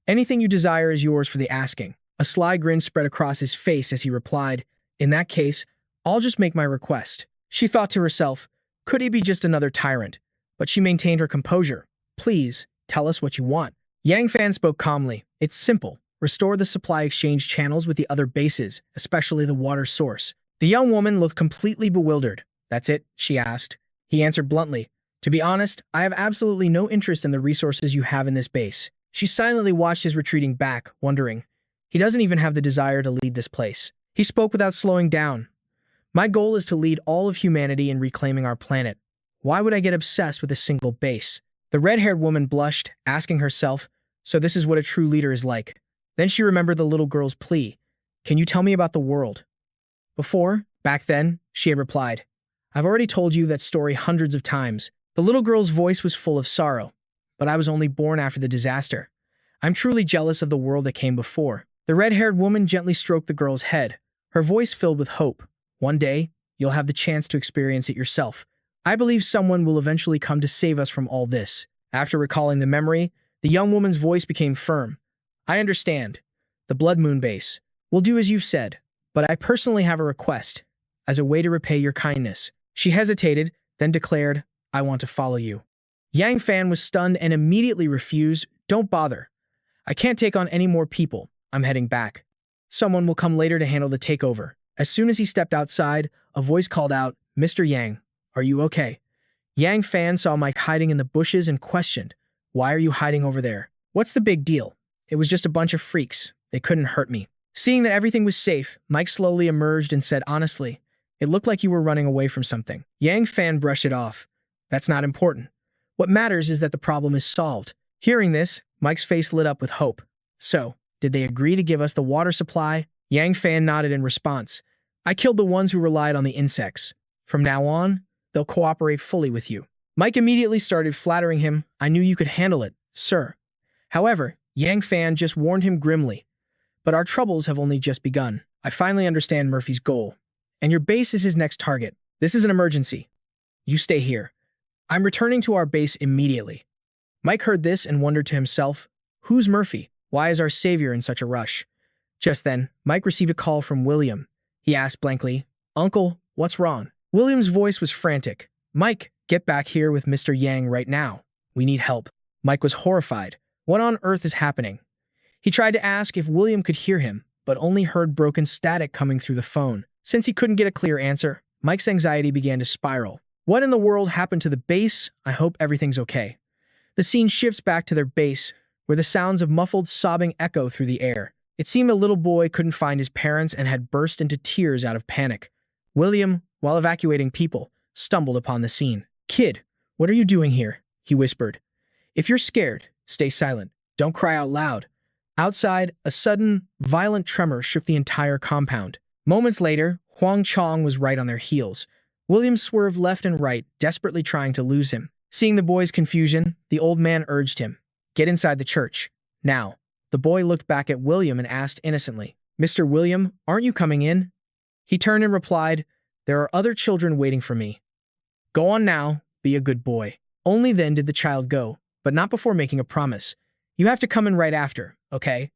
Anything you desire is yours for the asking. A sly grin spread across his face as he replied, In that case, I'll just make my request. She thought to herself, could he be just another tyrant? But she maintained her composure. Please, tell us what you want. Yang Fan spoke calmly. It's simple. Restore the supply exchange channels with the other bases, especially the water source. The young woman looked completely bewildered. That's it, she asked. He answered bluntly. To be honest, I have absolutely no interest in the resources you have in this base. She silently watched his retreating back, wondering. He doesn't even have the desire to lead this place. He spoke without slowing down. My goal is to lead all of humanity in reclaiming our planet. Why would I get obsessed with a single base? The red-haired woman blushed, asking herself, so this is what a true leader is like. Then she remembered the little girl's plea. Can you tell me about the world? Back then, she had replied. I've already told you that story hundreds of times. The little girl's voice was full of sorrow. But I was only born after the disaster. I'm truly jealous of the world that came before. The red-haired woman gently stroked the girl's head, her voice filled with hope. One day, you'll have the chance to experience it yourself. I believe someone will eventually come to save us from all this. After recalling the memory, the young woman's voice became firm. I understand. The Blood Moon base. We'll do as you've said. But I personally have a request. As a way to repay your kindness. She hesitated, then declared, I want to follow you. Yang Fan was stunned and immediately refused. Don't bother. I can't take on any more people. I'm heading back. Someone will come later to handle the takeover. As soon as he stepped outside, a voice called out, Mr. Yang, are you okay? Yang Fan saw Mike hiding in the bushes and questioned, why are you hiding over there? What's the big deal? It was just a bunch of freaks. They couldn't hurt me. Seeing that everything was safe, Mike slowly emerged and said honestly, it looked like you were running away from something. Yang Fan brushed it off. That's not important. What matters is that the problem is solved. Hearing this, Mike's face lit up with hope. So, did they agree to give us the water supply? Yang Fan nodded in response. I killed the ones who relied on the insects. From now on, they'll cooperate fully with you. Mike immediately started flattering him. I knew you could handle it, sir. However, Yang Fan just warned him grimly. But our troubles have only just begun. I finally understand Murphy's goal. And your base is his next target. This is an emergency. You stay here. I'm returning to our base immediately. Mike heard this and wondered to himself, who's Murphy? Why is our savior in such a rush? Just then, Mike received a call from William. He asked blankly, Uncle, what's wrong? William's voice was frantic. Mike, get back here with Mr. Yang right now. We need help. Mike was horrified. What on earth is happening? He tried to ask if William could hear him, but only heard broken static coming through the phone. Since he couldn't get a clear answer, Mike's anxiety began to spiral. What in the world happened to the base? I hope everything's okay. The scene shifts back to their base, where the sounds of muffled sobbing echo through the air. It seemed a little boy couldn't find his parents and had burst into tears out of panic. William, while evacuating people, stumbled upon the scene. Kid, what are you doing here? He whispered. If you're scared, stay silent. Don't cry out loud. Outside, a sudden, violent tremor shook the entire compound. Moments later, Huang Chong was right on their heels. William swerved left and right, desperately trying to lose him. Seeing the boy's confusion, the old man urged him, get inside the church. Now. The boy looked back at William and asked innocently, Mr. William, aren't you coming in? He turned and replied, there are other children waiting for me. Go on now, be a good boy. Only then did the child go, but not before making a promise. You have to come in right after, okay?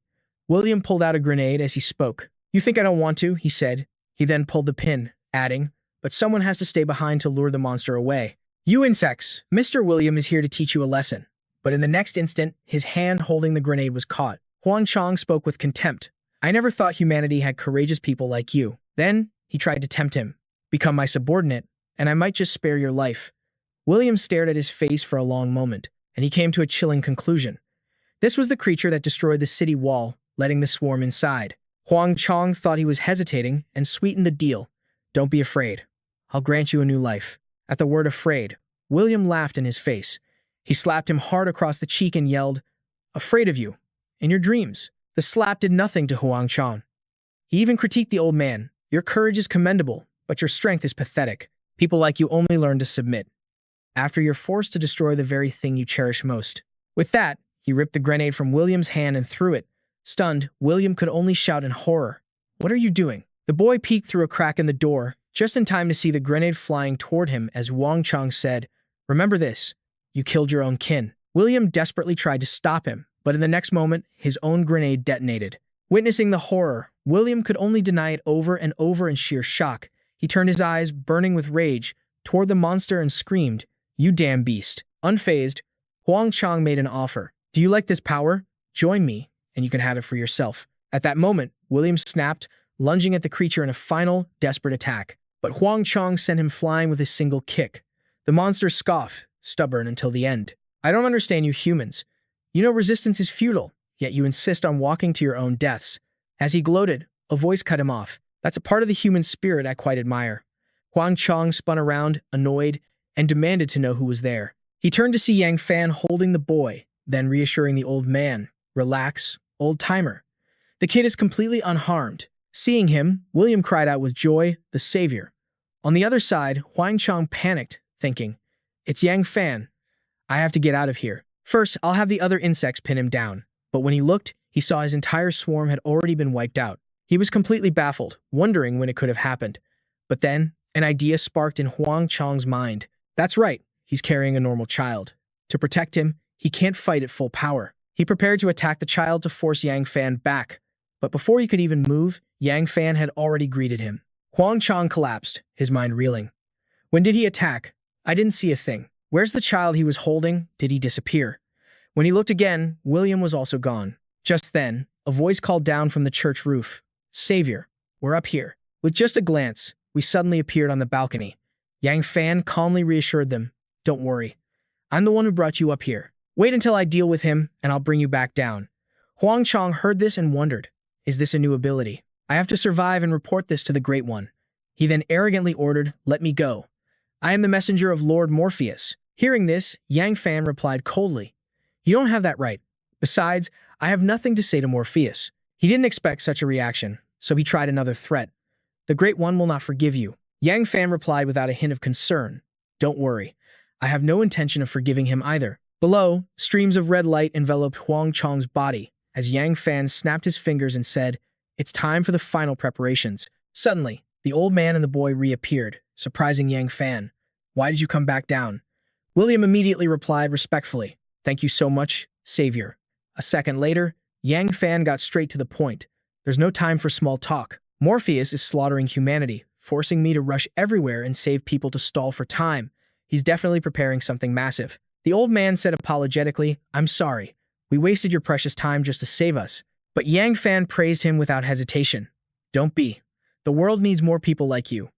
William pulled out a grenade as he spoke. You think I don't want to, he said. He then pulled the pin, adding, but someone has to stay behind to lure the monster away. You insects, Mr. William is here to teach you a lesson. But in the next instant, his hand holding the grenade was caught. Huang Chong spoke with contempt. I never thought humanity had courageous people like you. Then, he tried to tempt him. Become my subordinate, and I might just spare your life. William stared at his face for a long moment, and he came to a chilling conclusion. This was the creature that destroyed the city wall, letting the swarm inside. Huang Chong thought he was hesitating and sweetened the deal. Don't be afraid. I'll grant you a new life. At the word afraid, William laughed in his face. He slapped him hard across the cheek and yelled, Afraid of you. In your dreams. The slap did nothing to Huang Chong. He even critiqued the old man. Your courage is commendable, but your strength is pathetic. People like you only learn to submit. After you're forced to destroy the very thing you cherish most. With that, he ripped the grenade from William's hand and threw it. Stunned, William could only shout in horror. What are you doing? The boy peeked through a crack in the door, just in time to see the grenade flying toward him as Huang Chong said, Remember this. You killed your own kin. William desperately tried to stop him, but in the next moment, his own grenade detonated. Witnessing the horror, William could only deny it over and over in sheer shock. He turned his eyes, burning with rage, toward the monster and screamed, You damn beast. Unfazed, Huang Chong made an offer. Do you like this power? Join me, and you can have it for yourself. At that moment, William snapped, lunging at the creature in a final, desperate attack. But Huang Chong sent him flying with a single kick. The monster scoffed, stubborn until the end. I don't understand you humans. You know resistance is futile, yet you insist on walking to your own deaths. As he gloated, a voice cut him off. That's a part of the human spirit I quite admire. Huang Chong spun around, annoyed, and demanded to know who was there. He turned to see Yang Fan holding the boy, then reassuring the old man. Relax, old-timer. The kid is completely unharmed. Seeing him, William cried out with joy, the savior. On the other side, Huang Chong panicked, thinking, it's Yang Fan. I have to get out of here. First, I'll have the other insects pin him down. But when he looked, he saw his entire swarm had already been wiped out. He was completely baffled, wondering when it could have happened. But then, an idea sparked in Huang Chong's mind. That's right, he's carrying a normal child. To protect him, he can't fight at full power. He prepared to attack the child to force Yang Fan back. But before he could even move, Yang Fan had already greeted him. Huang Chong collapsed, his mind reeling. When did he attack? I didn't see a thing. Where's the child he was holding? Did he disappear? When he looked again, William was also gone. Just then, a voice called down from the church roof. Savior, we're up here. With just a glance, we suddenly appeared on the balcony. Yang Fan calmly reassured them. Don't worry. I'm the one who brought you up here. Wait until I deal with him, and I'll bring you back down. Huang Chong heard this and wondered, is this a new ability? I have to survive and report this to the Great One. He then arrogantly ordered, let me go. I am the messenger of Lord Morpheus. Hearing this, Yang Fan replied coldly, you don't have that right. Besides, I have nothing to say to Morpheus. He didn't expect such a reaction, so he tried another threat. The Great One will not forgive you. Yang Fan replied without a hint of concern. Don't worry. I have no intention of forgiving him either. Below, streams of red light enveloped Huang Chong's body as Yang Fan snapped his fingers and said, it's time for the final preparations. Suddenly, the old man and the boy reappeared, surprising Yang Fan. Why did you come back down? William immediately replied respectfully, thank you so much, Savior. A second later, Yang Fan got straight to the point. There's no time for small talk. Morpheus is slaughtering humanity, forcing me to rush everywhere and save people to stall for time. He's definitely preparing something massive. The old man said apologetically, I'm sorry. We wasted your precious time just to save us. But Yang Fan praised him without hesitation. Don't be. The world needs more people like you.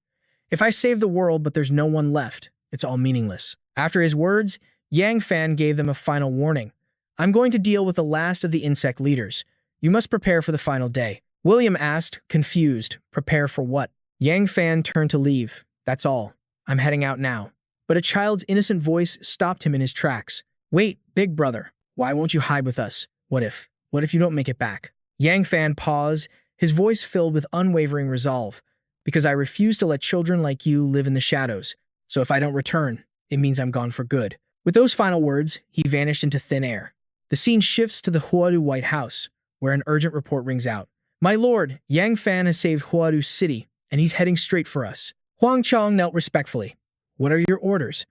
If I save the world but there's no one left, it's all meaningless. After his words, Yang Fan gave them a final warning. I'm going to deal with the last of the insect leaders. You must prepare for the final day. William asked, confused, prepare for what? Yang Fan turned to leave. That's all. I'm heading out now. But a child's innocent voice stopped him in his tracks. Wait, big brother, why won't you hide with us? What if you don't make it back? Yang Fan paused, his voice filled with unwavering resolve. Because I refuse to let children like you live in the shadows. So if I don't return, it means I'm gone for good. With those final words, he vanished into thin air. The scene shifts to the Huadu White House, where an urgent report rings out. My lord, Yang Fan has saved Huadu City, and he's heading straight for us. Huang Chong knelt respectfully. What are your orders?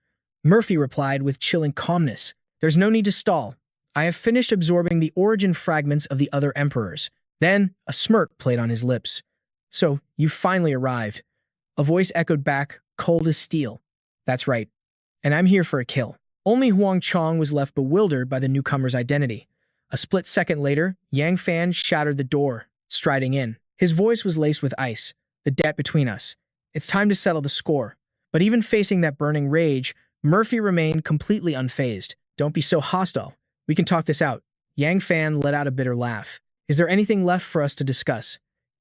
Murphy replied with chilling calmness. There's no need to stall. I have finished absorbing the origin fragments of the other emperors. Then, a smirk played on his lips. So, you finally arrived. A voice echoed back, cold as steel. That's right. And I'm here for a kill. Only Huang Chong was left bewildered by the newcomer's identity. A split second later, Yang Fan shattered the door, striding in. His voice was laced with ice. The debt between us. It's time to settle the score. But even facing that burning rage, Murphy remained completely unfazed. Don't be so hostile. We can talk this out. Yang Fan let out a bitter laugh. Is there anything left for us to discuss?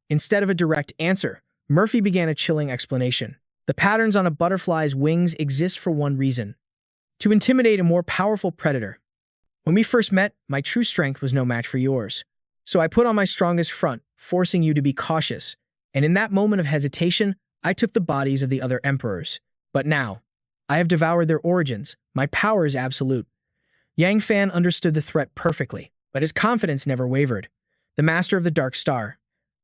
Instead of a direct answer, Murphy began a chilling explanation. The patterns on a butterfly's wings exist for one reason. To intimidate a more powerful predator. When we first met, my true strength was no match for yours. So I put on my strongest front, forcing you to be cautious. And in that moment of hesitation, I took the bodies of the other emperors. But now, I have devoured their origins. My power is absolute. Yang Fan understood the threat perfectly, but his confidence never wavered. The master of the Dark Star.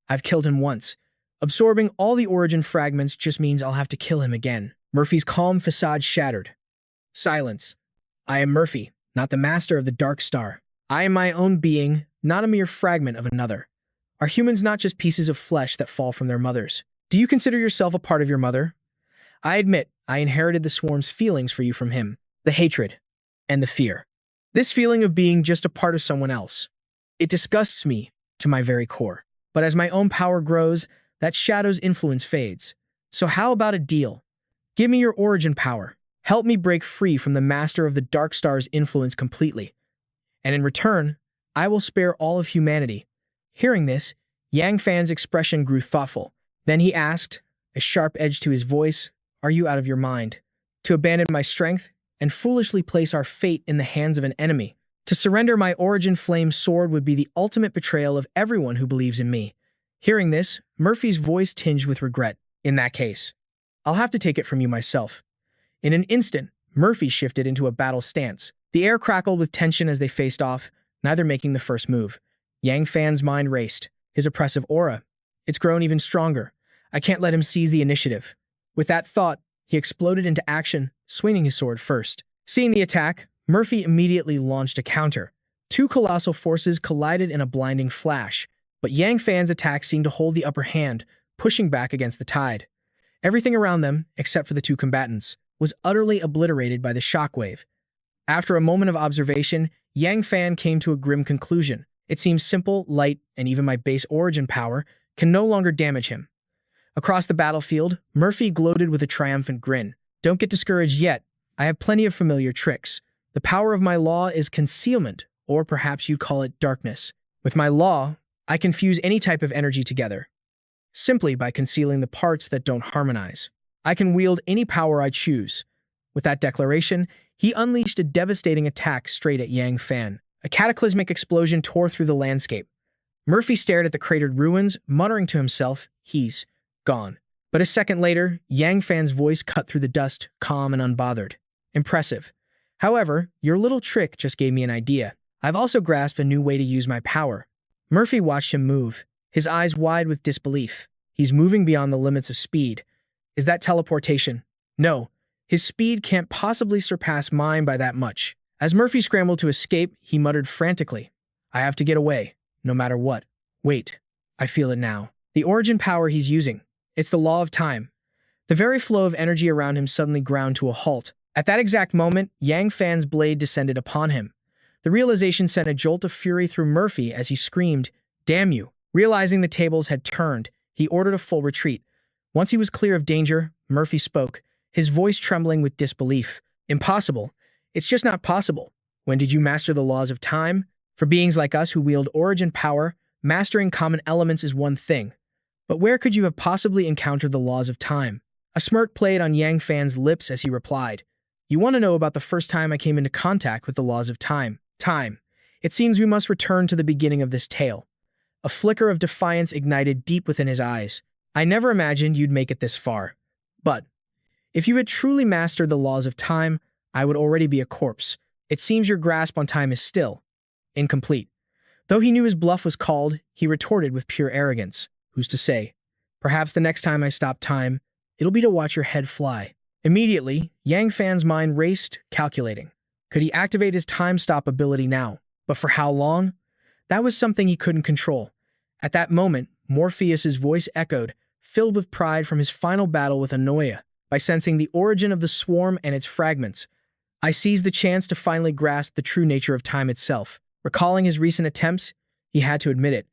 I've killed him once. Absorbing all the origin fragments just means I'll have to kill him again. Murphy's calm facade shattered. Silence. I am Murphy, not the master of the Dark Star. I am my own being, not a mere fragment of another. Are humans not just pieces of flesh that fall from their mothers? Do you consider yourself a part of your mother? I admit, I inherited the swarm's feelings for you from him. The hatred and the fear. This feeling of being just a part of someone else. It disgusts me to my very core. But as my own power grows, that shadow's influence fades. So how about a deal? Give me your origin power. Help me break free from the master of the Dark Star's influence completely. And in return, I will spare all of humanity. Hearing this, Yang Fan's expression grew thoughtful. Then he asked, a sharp edge to his voice, "Are you out of your mind? To abandon my strength and foolishly place our fate in the hands of an enemy? To surrender my origin flame sword would be the ultimate betrayal of everyone who believes in me." Hearing this, Murphy's voice tinged with regret. In that case, I'll have to take it from you myself. In an instant, Murphy shifted into a battle stance. The air crackled with tension as they faced off, neither making the first move. Yang Fan's mind raced. His oppressive aura, it's grown even stronger. I can't let him seize the initiative. With that thought, he exploded into action, swinging his sword first. Seeing the attack, Murphy immediately launched a counter. Two colossal forces collided in a blinding flash, but Yang Fan's attack seemed to hold the upper hand, pushing back against the tide. Everything around them, except for the two combatants, was utterly obliterated by the shockwave. After a moment of observation, Yang Fan came to a grim conclusion. It seems simple, light, and even my base origin power can no longer damage him. Across the battlefield, Murphy gloated with a triumphant grin. Don't get discouraged yet. I have plenty of familiar tricks. The power of my law is concealment, or perhaps you'd call it darkness. With my law, I can fuse any type of energy together, simply by concealing the parts that don't harmonize. I can wield any power I choose. With that declaration, he unleashed a devastating attack straight at Yang Fan. A cataclysmic explosion tore through the landscape. Murphy stared at the cratered ruins, muttering to himself, he's gone. But a second later, Yang Fan's voice cut through the dust, calm and unbothered. Impressive. However, your little trick just gave me an idea. I've also grasped a new way to use my power. Murphy watched him move, his eyes wide with disbelief. He's moving beyond the limits of speed. Is that teleportation? No, his speed can't possibly surpass mine by that much. As Murphy scrambled to escape, he muttered frantically, I have to get away, no matter what. Wait, I feel it now. The origin power he's using. It's the law of time. The very flow of energy around him suddenly ground to a halt. At that exact moment, Yang Fan's blade descended upon him. The realization sent a jolt of fury through Murphy as he screamed, Damn you! Realizing the tables had turned, he ordered a full retreat. Once he was clear of danger, Murphy spoke, his voice trembling with disbelief. Impossible. It's just not possible. When did you master the laws of time? For beings like us who wield origin power, mastering common elements is one thing. But where could you have possibly encountered the laws of time? A smirk played on Yang Fan's lips as he replied, You want to know about the first time I came into contact with the laws of time? Time. It seems we must return to the beginning of this tale. A flicker of defiance ignited deep within his eyes. I never imagined you'd make it this far. But if you had truly mastered the laws of time, I would already be a corpse. It seems your grasp on time is still incomplete. Though he knew his bluff was called, he retorted with pure arrogance. Who's to say? Perhaps the next time I stop time, it'll be to watch your head fly. Immediately, Yang Fan's mind raced, calculating. Could he activate his time stop ability now? But for how long? That was something he couldn't control. At that moment, Morpheus's voice echoed, filled with pride from his final battle with Anoia. By sensing the origin of the swarm and its fragments, I seized the chance to finally grasp the true nature of time itself. Recalling his recent attempts, he had to admit it.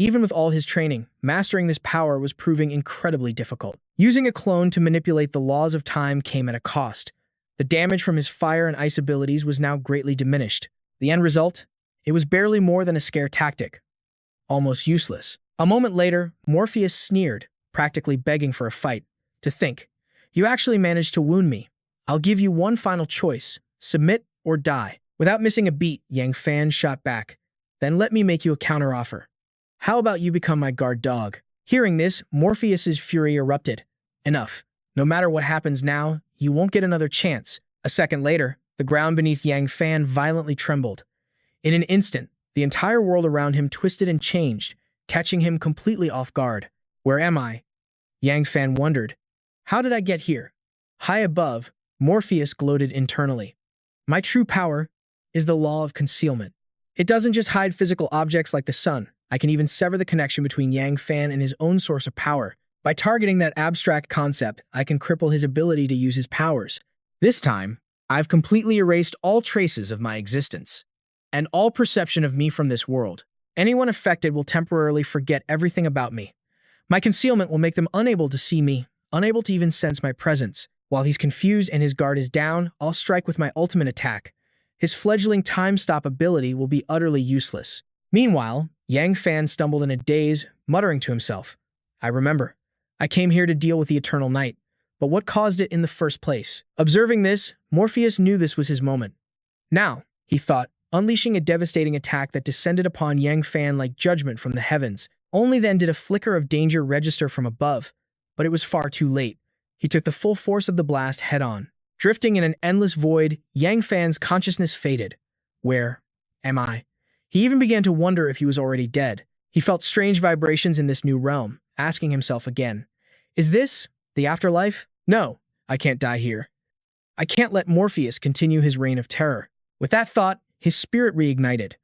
Even with all his training, mastering this power was proving incredibly difficult. Using a clone to manipulate the laws of time came at a cost. The damage from his fire and ice abilities was now greatly diminished. The end result? It was barely more than a scare tactic. Almost useless. A moment later, Morpheus sneered, practically begging for a fight. To think, you actually managed to wound me. I'll give you one final choice. Submit or die. Without missing a beat, Yang Fan shot back. Then let me make you a counteroffer. How about you become my guard dog? Hearing this, Morpheus's fury erupted. Enough. No matter what happens now, you won't get another chance. A second later, the ground beneath Yang Fan violently trembled. In an instant, the entire world around him twisted and changed, catching him completely off guard. Where am I? Yang Fan wondered. How did I get here? High above, Morpheus gloated internally. My true power is the law of concealment. It doesn't just hide physical objects like the sun. I can even sever the connection between Yang Fan and his own source of power. By targeting that abstract concept, I can cripple his ability to use his powers. This time, I've completely erased all traces of my existence and all perception of me from this world. Anyone affected will temporarily forget everything about me. My concealment will make them unable to see me, unable to even sense my presence. While he's confused and his guard is down, I'll strike with my ultimate attack. His fledgling time-stop ability will be utterly useless. Meanwhile, Yang Fan stumbled in a daze, muttering to himself, I remember. I came here to deal with the eternal night. But what caused it in the first place? Observing this, Morpheus knew this was his moment. Now, he thought, unleashing a devastating attack that descended upon Yang Fan like judgment from the heavens. Only then did a flicker of danger register from above, but it was far too late. He took the full force of the blast head-on. Drifting in an endless void, Yang Fan's consciousness faded. Where am I? He even began to wonder if he was already dead. He felt strange vibrations in this new realm, asking himself again, is this the afterlife? No, I can't die here. I can't let Morpheus continue his reign of terror. With that thought, his spirit reignited.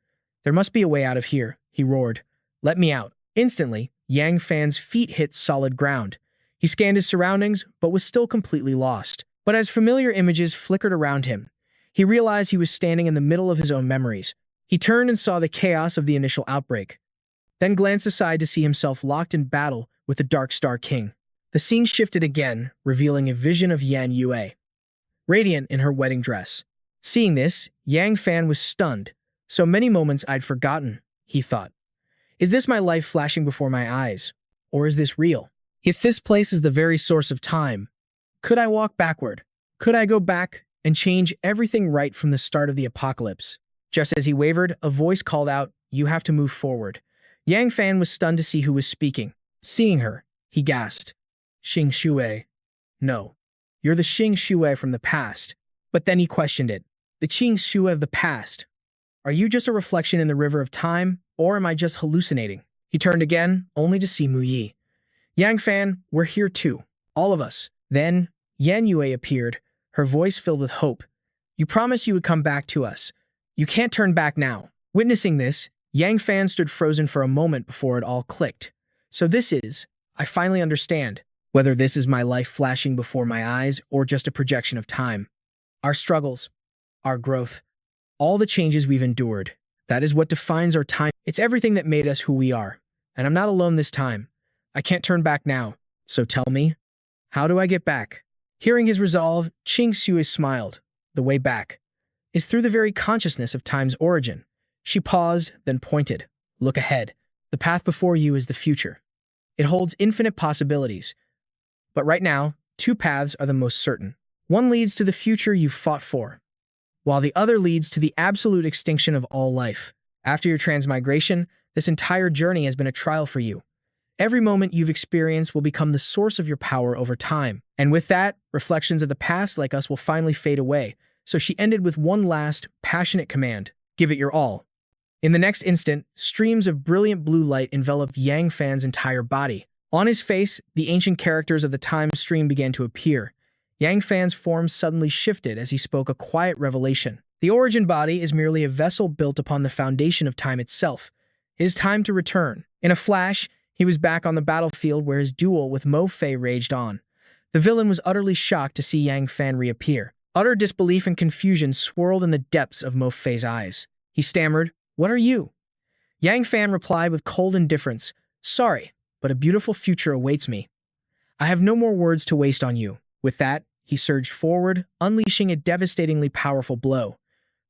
There must be a way out of here, he roared. Let me out. Instantly, Yang Fan's feet hit solid ground. He scanned his surroundings, but was still completely lost. But as familiar images flickered around him, he realized he was standing in the middle of his own memories. He turned and saw the chaos of the initial outbreak, then glanced aside to see himself locked in battle with the Dark Star King. The scene shifted again, revealing a vision of Yan Yue, radiant in her wedding dress. Seeing this, Yang Fan was stunned. So many moments I'd forgotten, he thought. Is this my life flashing before my eyes? Or is this real? If this place is the very source of time, could I walk backward? Could I go back and change everything right from the start of the apocalypse? Just as he wavered, a voice called out, you have to move forward. Yang Fan was stunned to see who was speaking. Seeing her, he gasped. Xing Shui. No, you're the Xing Shui from the past. But then he questioned it. The Xing Shui of the past. Are you just a reflection in the river of time, or am I just hallucinating? He turned again, only to see Mu Yi. Yang Fan, we're here too. All of us. Then, Yan Yue appeared, her voice filled with hope. You promised you would come back to us. You can't turn back now. Witnessing this, Yang Fan stood frozen for a moment before it all clicked. So this is, I finally understand, whether this is my life flashing before my eyes or just a projection of time. Our struggles, our growth, all the changes we've endured, that is what defines our time. It's everything that made us who we are. And I'm not alone this time. I can't turn back now. So tell me, how do I get back? Hearing his resolve, Xing Shui smiled. The way back is through the very consciousness of time's origin. She paused, then pointed. Look ahead. The path before you is the future. It holds infinite possibilities. But right now, two paths are the most certain. One leads to the future you've fought for, while the other leads to the absolute extinction of all life. After your transmigration, this entire journey has been a trial for you. Every moment you've experienced will become the source of your power over time. And with that, reflections of the past like us will finally fade away. So she ended with one last, passionate command. Give it your all. In the next instant, streams of brilliant blue light enveloped Yang Fan's entire body. On his face, the ancient characters of the time stream began to appear. Yang Fan's form suddenly shifted as he spoke a quiet revelation. The origin body is merely a vessel built upon the foundation of time itself. It is time to return. In a flash, he was back on the battlefield where his duel with Mo Fei raged on. The villain was utterly shocked to see Yang Fan reappear. Utter disbelief and confusion swirled in the depths of Mo Fei's eyes. He stammered, What are you? Yang Fan replied with cold indifference, Sorry, but a beautiful future awaits me. I have no more words to waste on you. With that, he surged forward, unleashing a devastatingly powerful blow.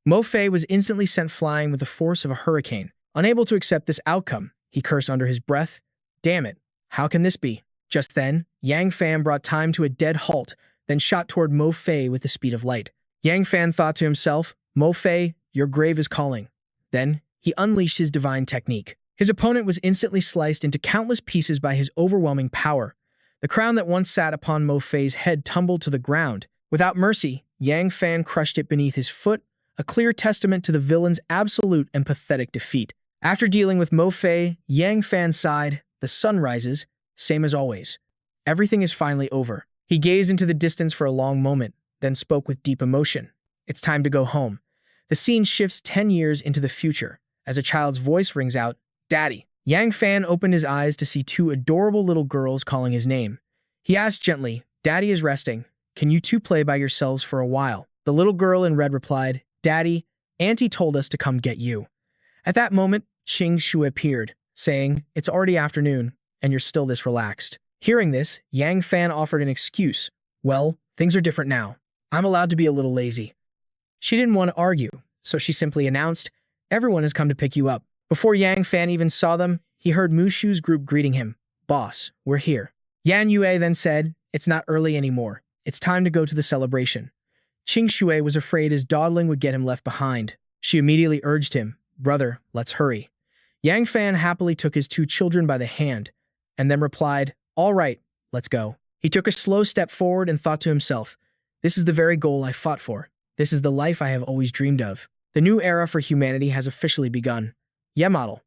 Mo Fei was instantly sent flying with the force of a hurricane. Unable to accept this outcome, he cursed under his breath, Damn it, how can this be? Just then, Yang Fan brought time to a dead halt, then shot toward Mo Fei with the speed of light. Yang Fan thought to himself, Mo Fei, your grave is calling. Then, he unleashed his divine technique. His opponent was instantly sliced into countless pieces by his overwhelming power. The crown that once sat upon Mo Fei's head tumbled to the ground. Without mercy, Yang Fan crushed it beneath his foot, a clear testament to the villain's absolute and pathetic defeat. After dealing with Mo Fei, Yang Fan sighed, The sun rises, same as always. Everything is finally over. He gazed into the distance for a long moment, then spoke with deep emotion. It's time to go home. The scene shifts 10 years into the future, as a child's voice rings out, Daddy. Yang Fan opened his eyes to see two adorable little girls calling his name. He asked gently, Daddy is resting. Can you two play by yourselves for a while? The little girl in red replied, Daddy, Auntie told us to come get you. At that moment, Qing Shui appeared, saying, "It's already afternoon, and you're still this relaxed." Hearing this, Yang Fan offered an excuse. "Well, things are different now. I'm allowed to be a little lazy." She didn't want to argue, so she simply announced, "Everyone has come to pick you up." Before Yang Fan even saw them, he heard Mushu's group greeting him. "Boss, we're here." Yan Yue then said, "It's not early anymore. It's time to go to the celebration." Qing Shui was afraid his dawdling would get him left behind. She immediately urged him, "Brother, let's hurry." Yang Fan happily took his two children by the hand, and then replied, "All right, let's go." He took a slow step forward and thought to himself, "This is the very goal I fought for. This is the life I have always dreamed of. The new era for humanity has officially begun." Yeah, model.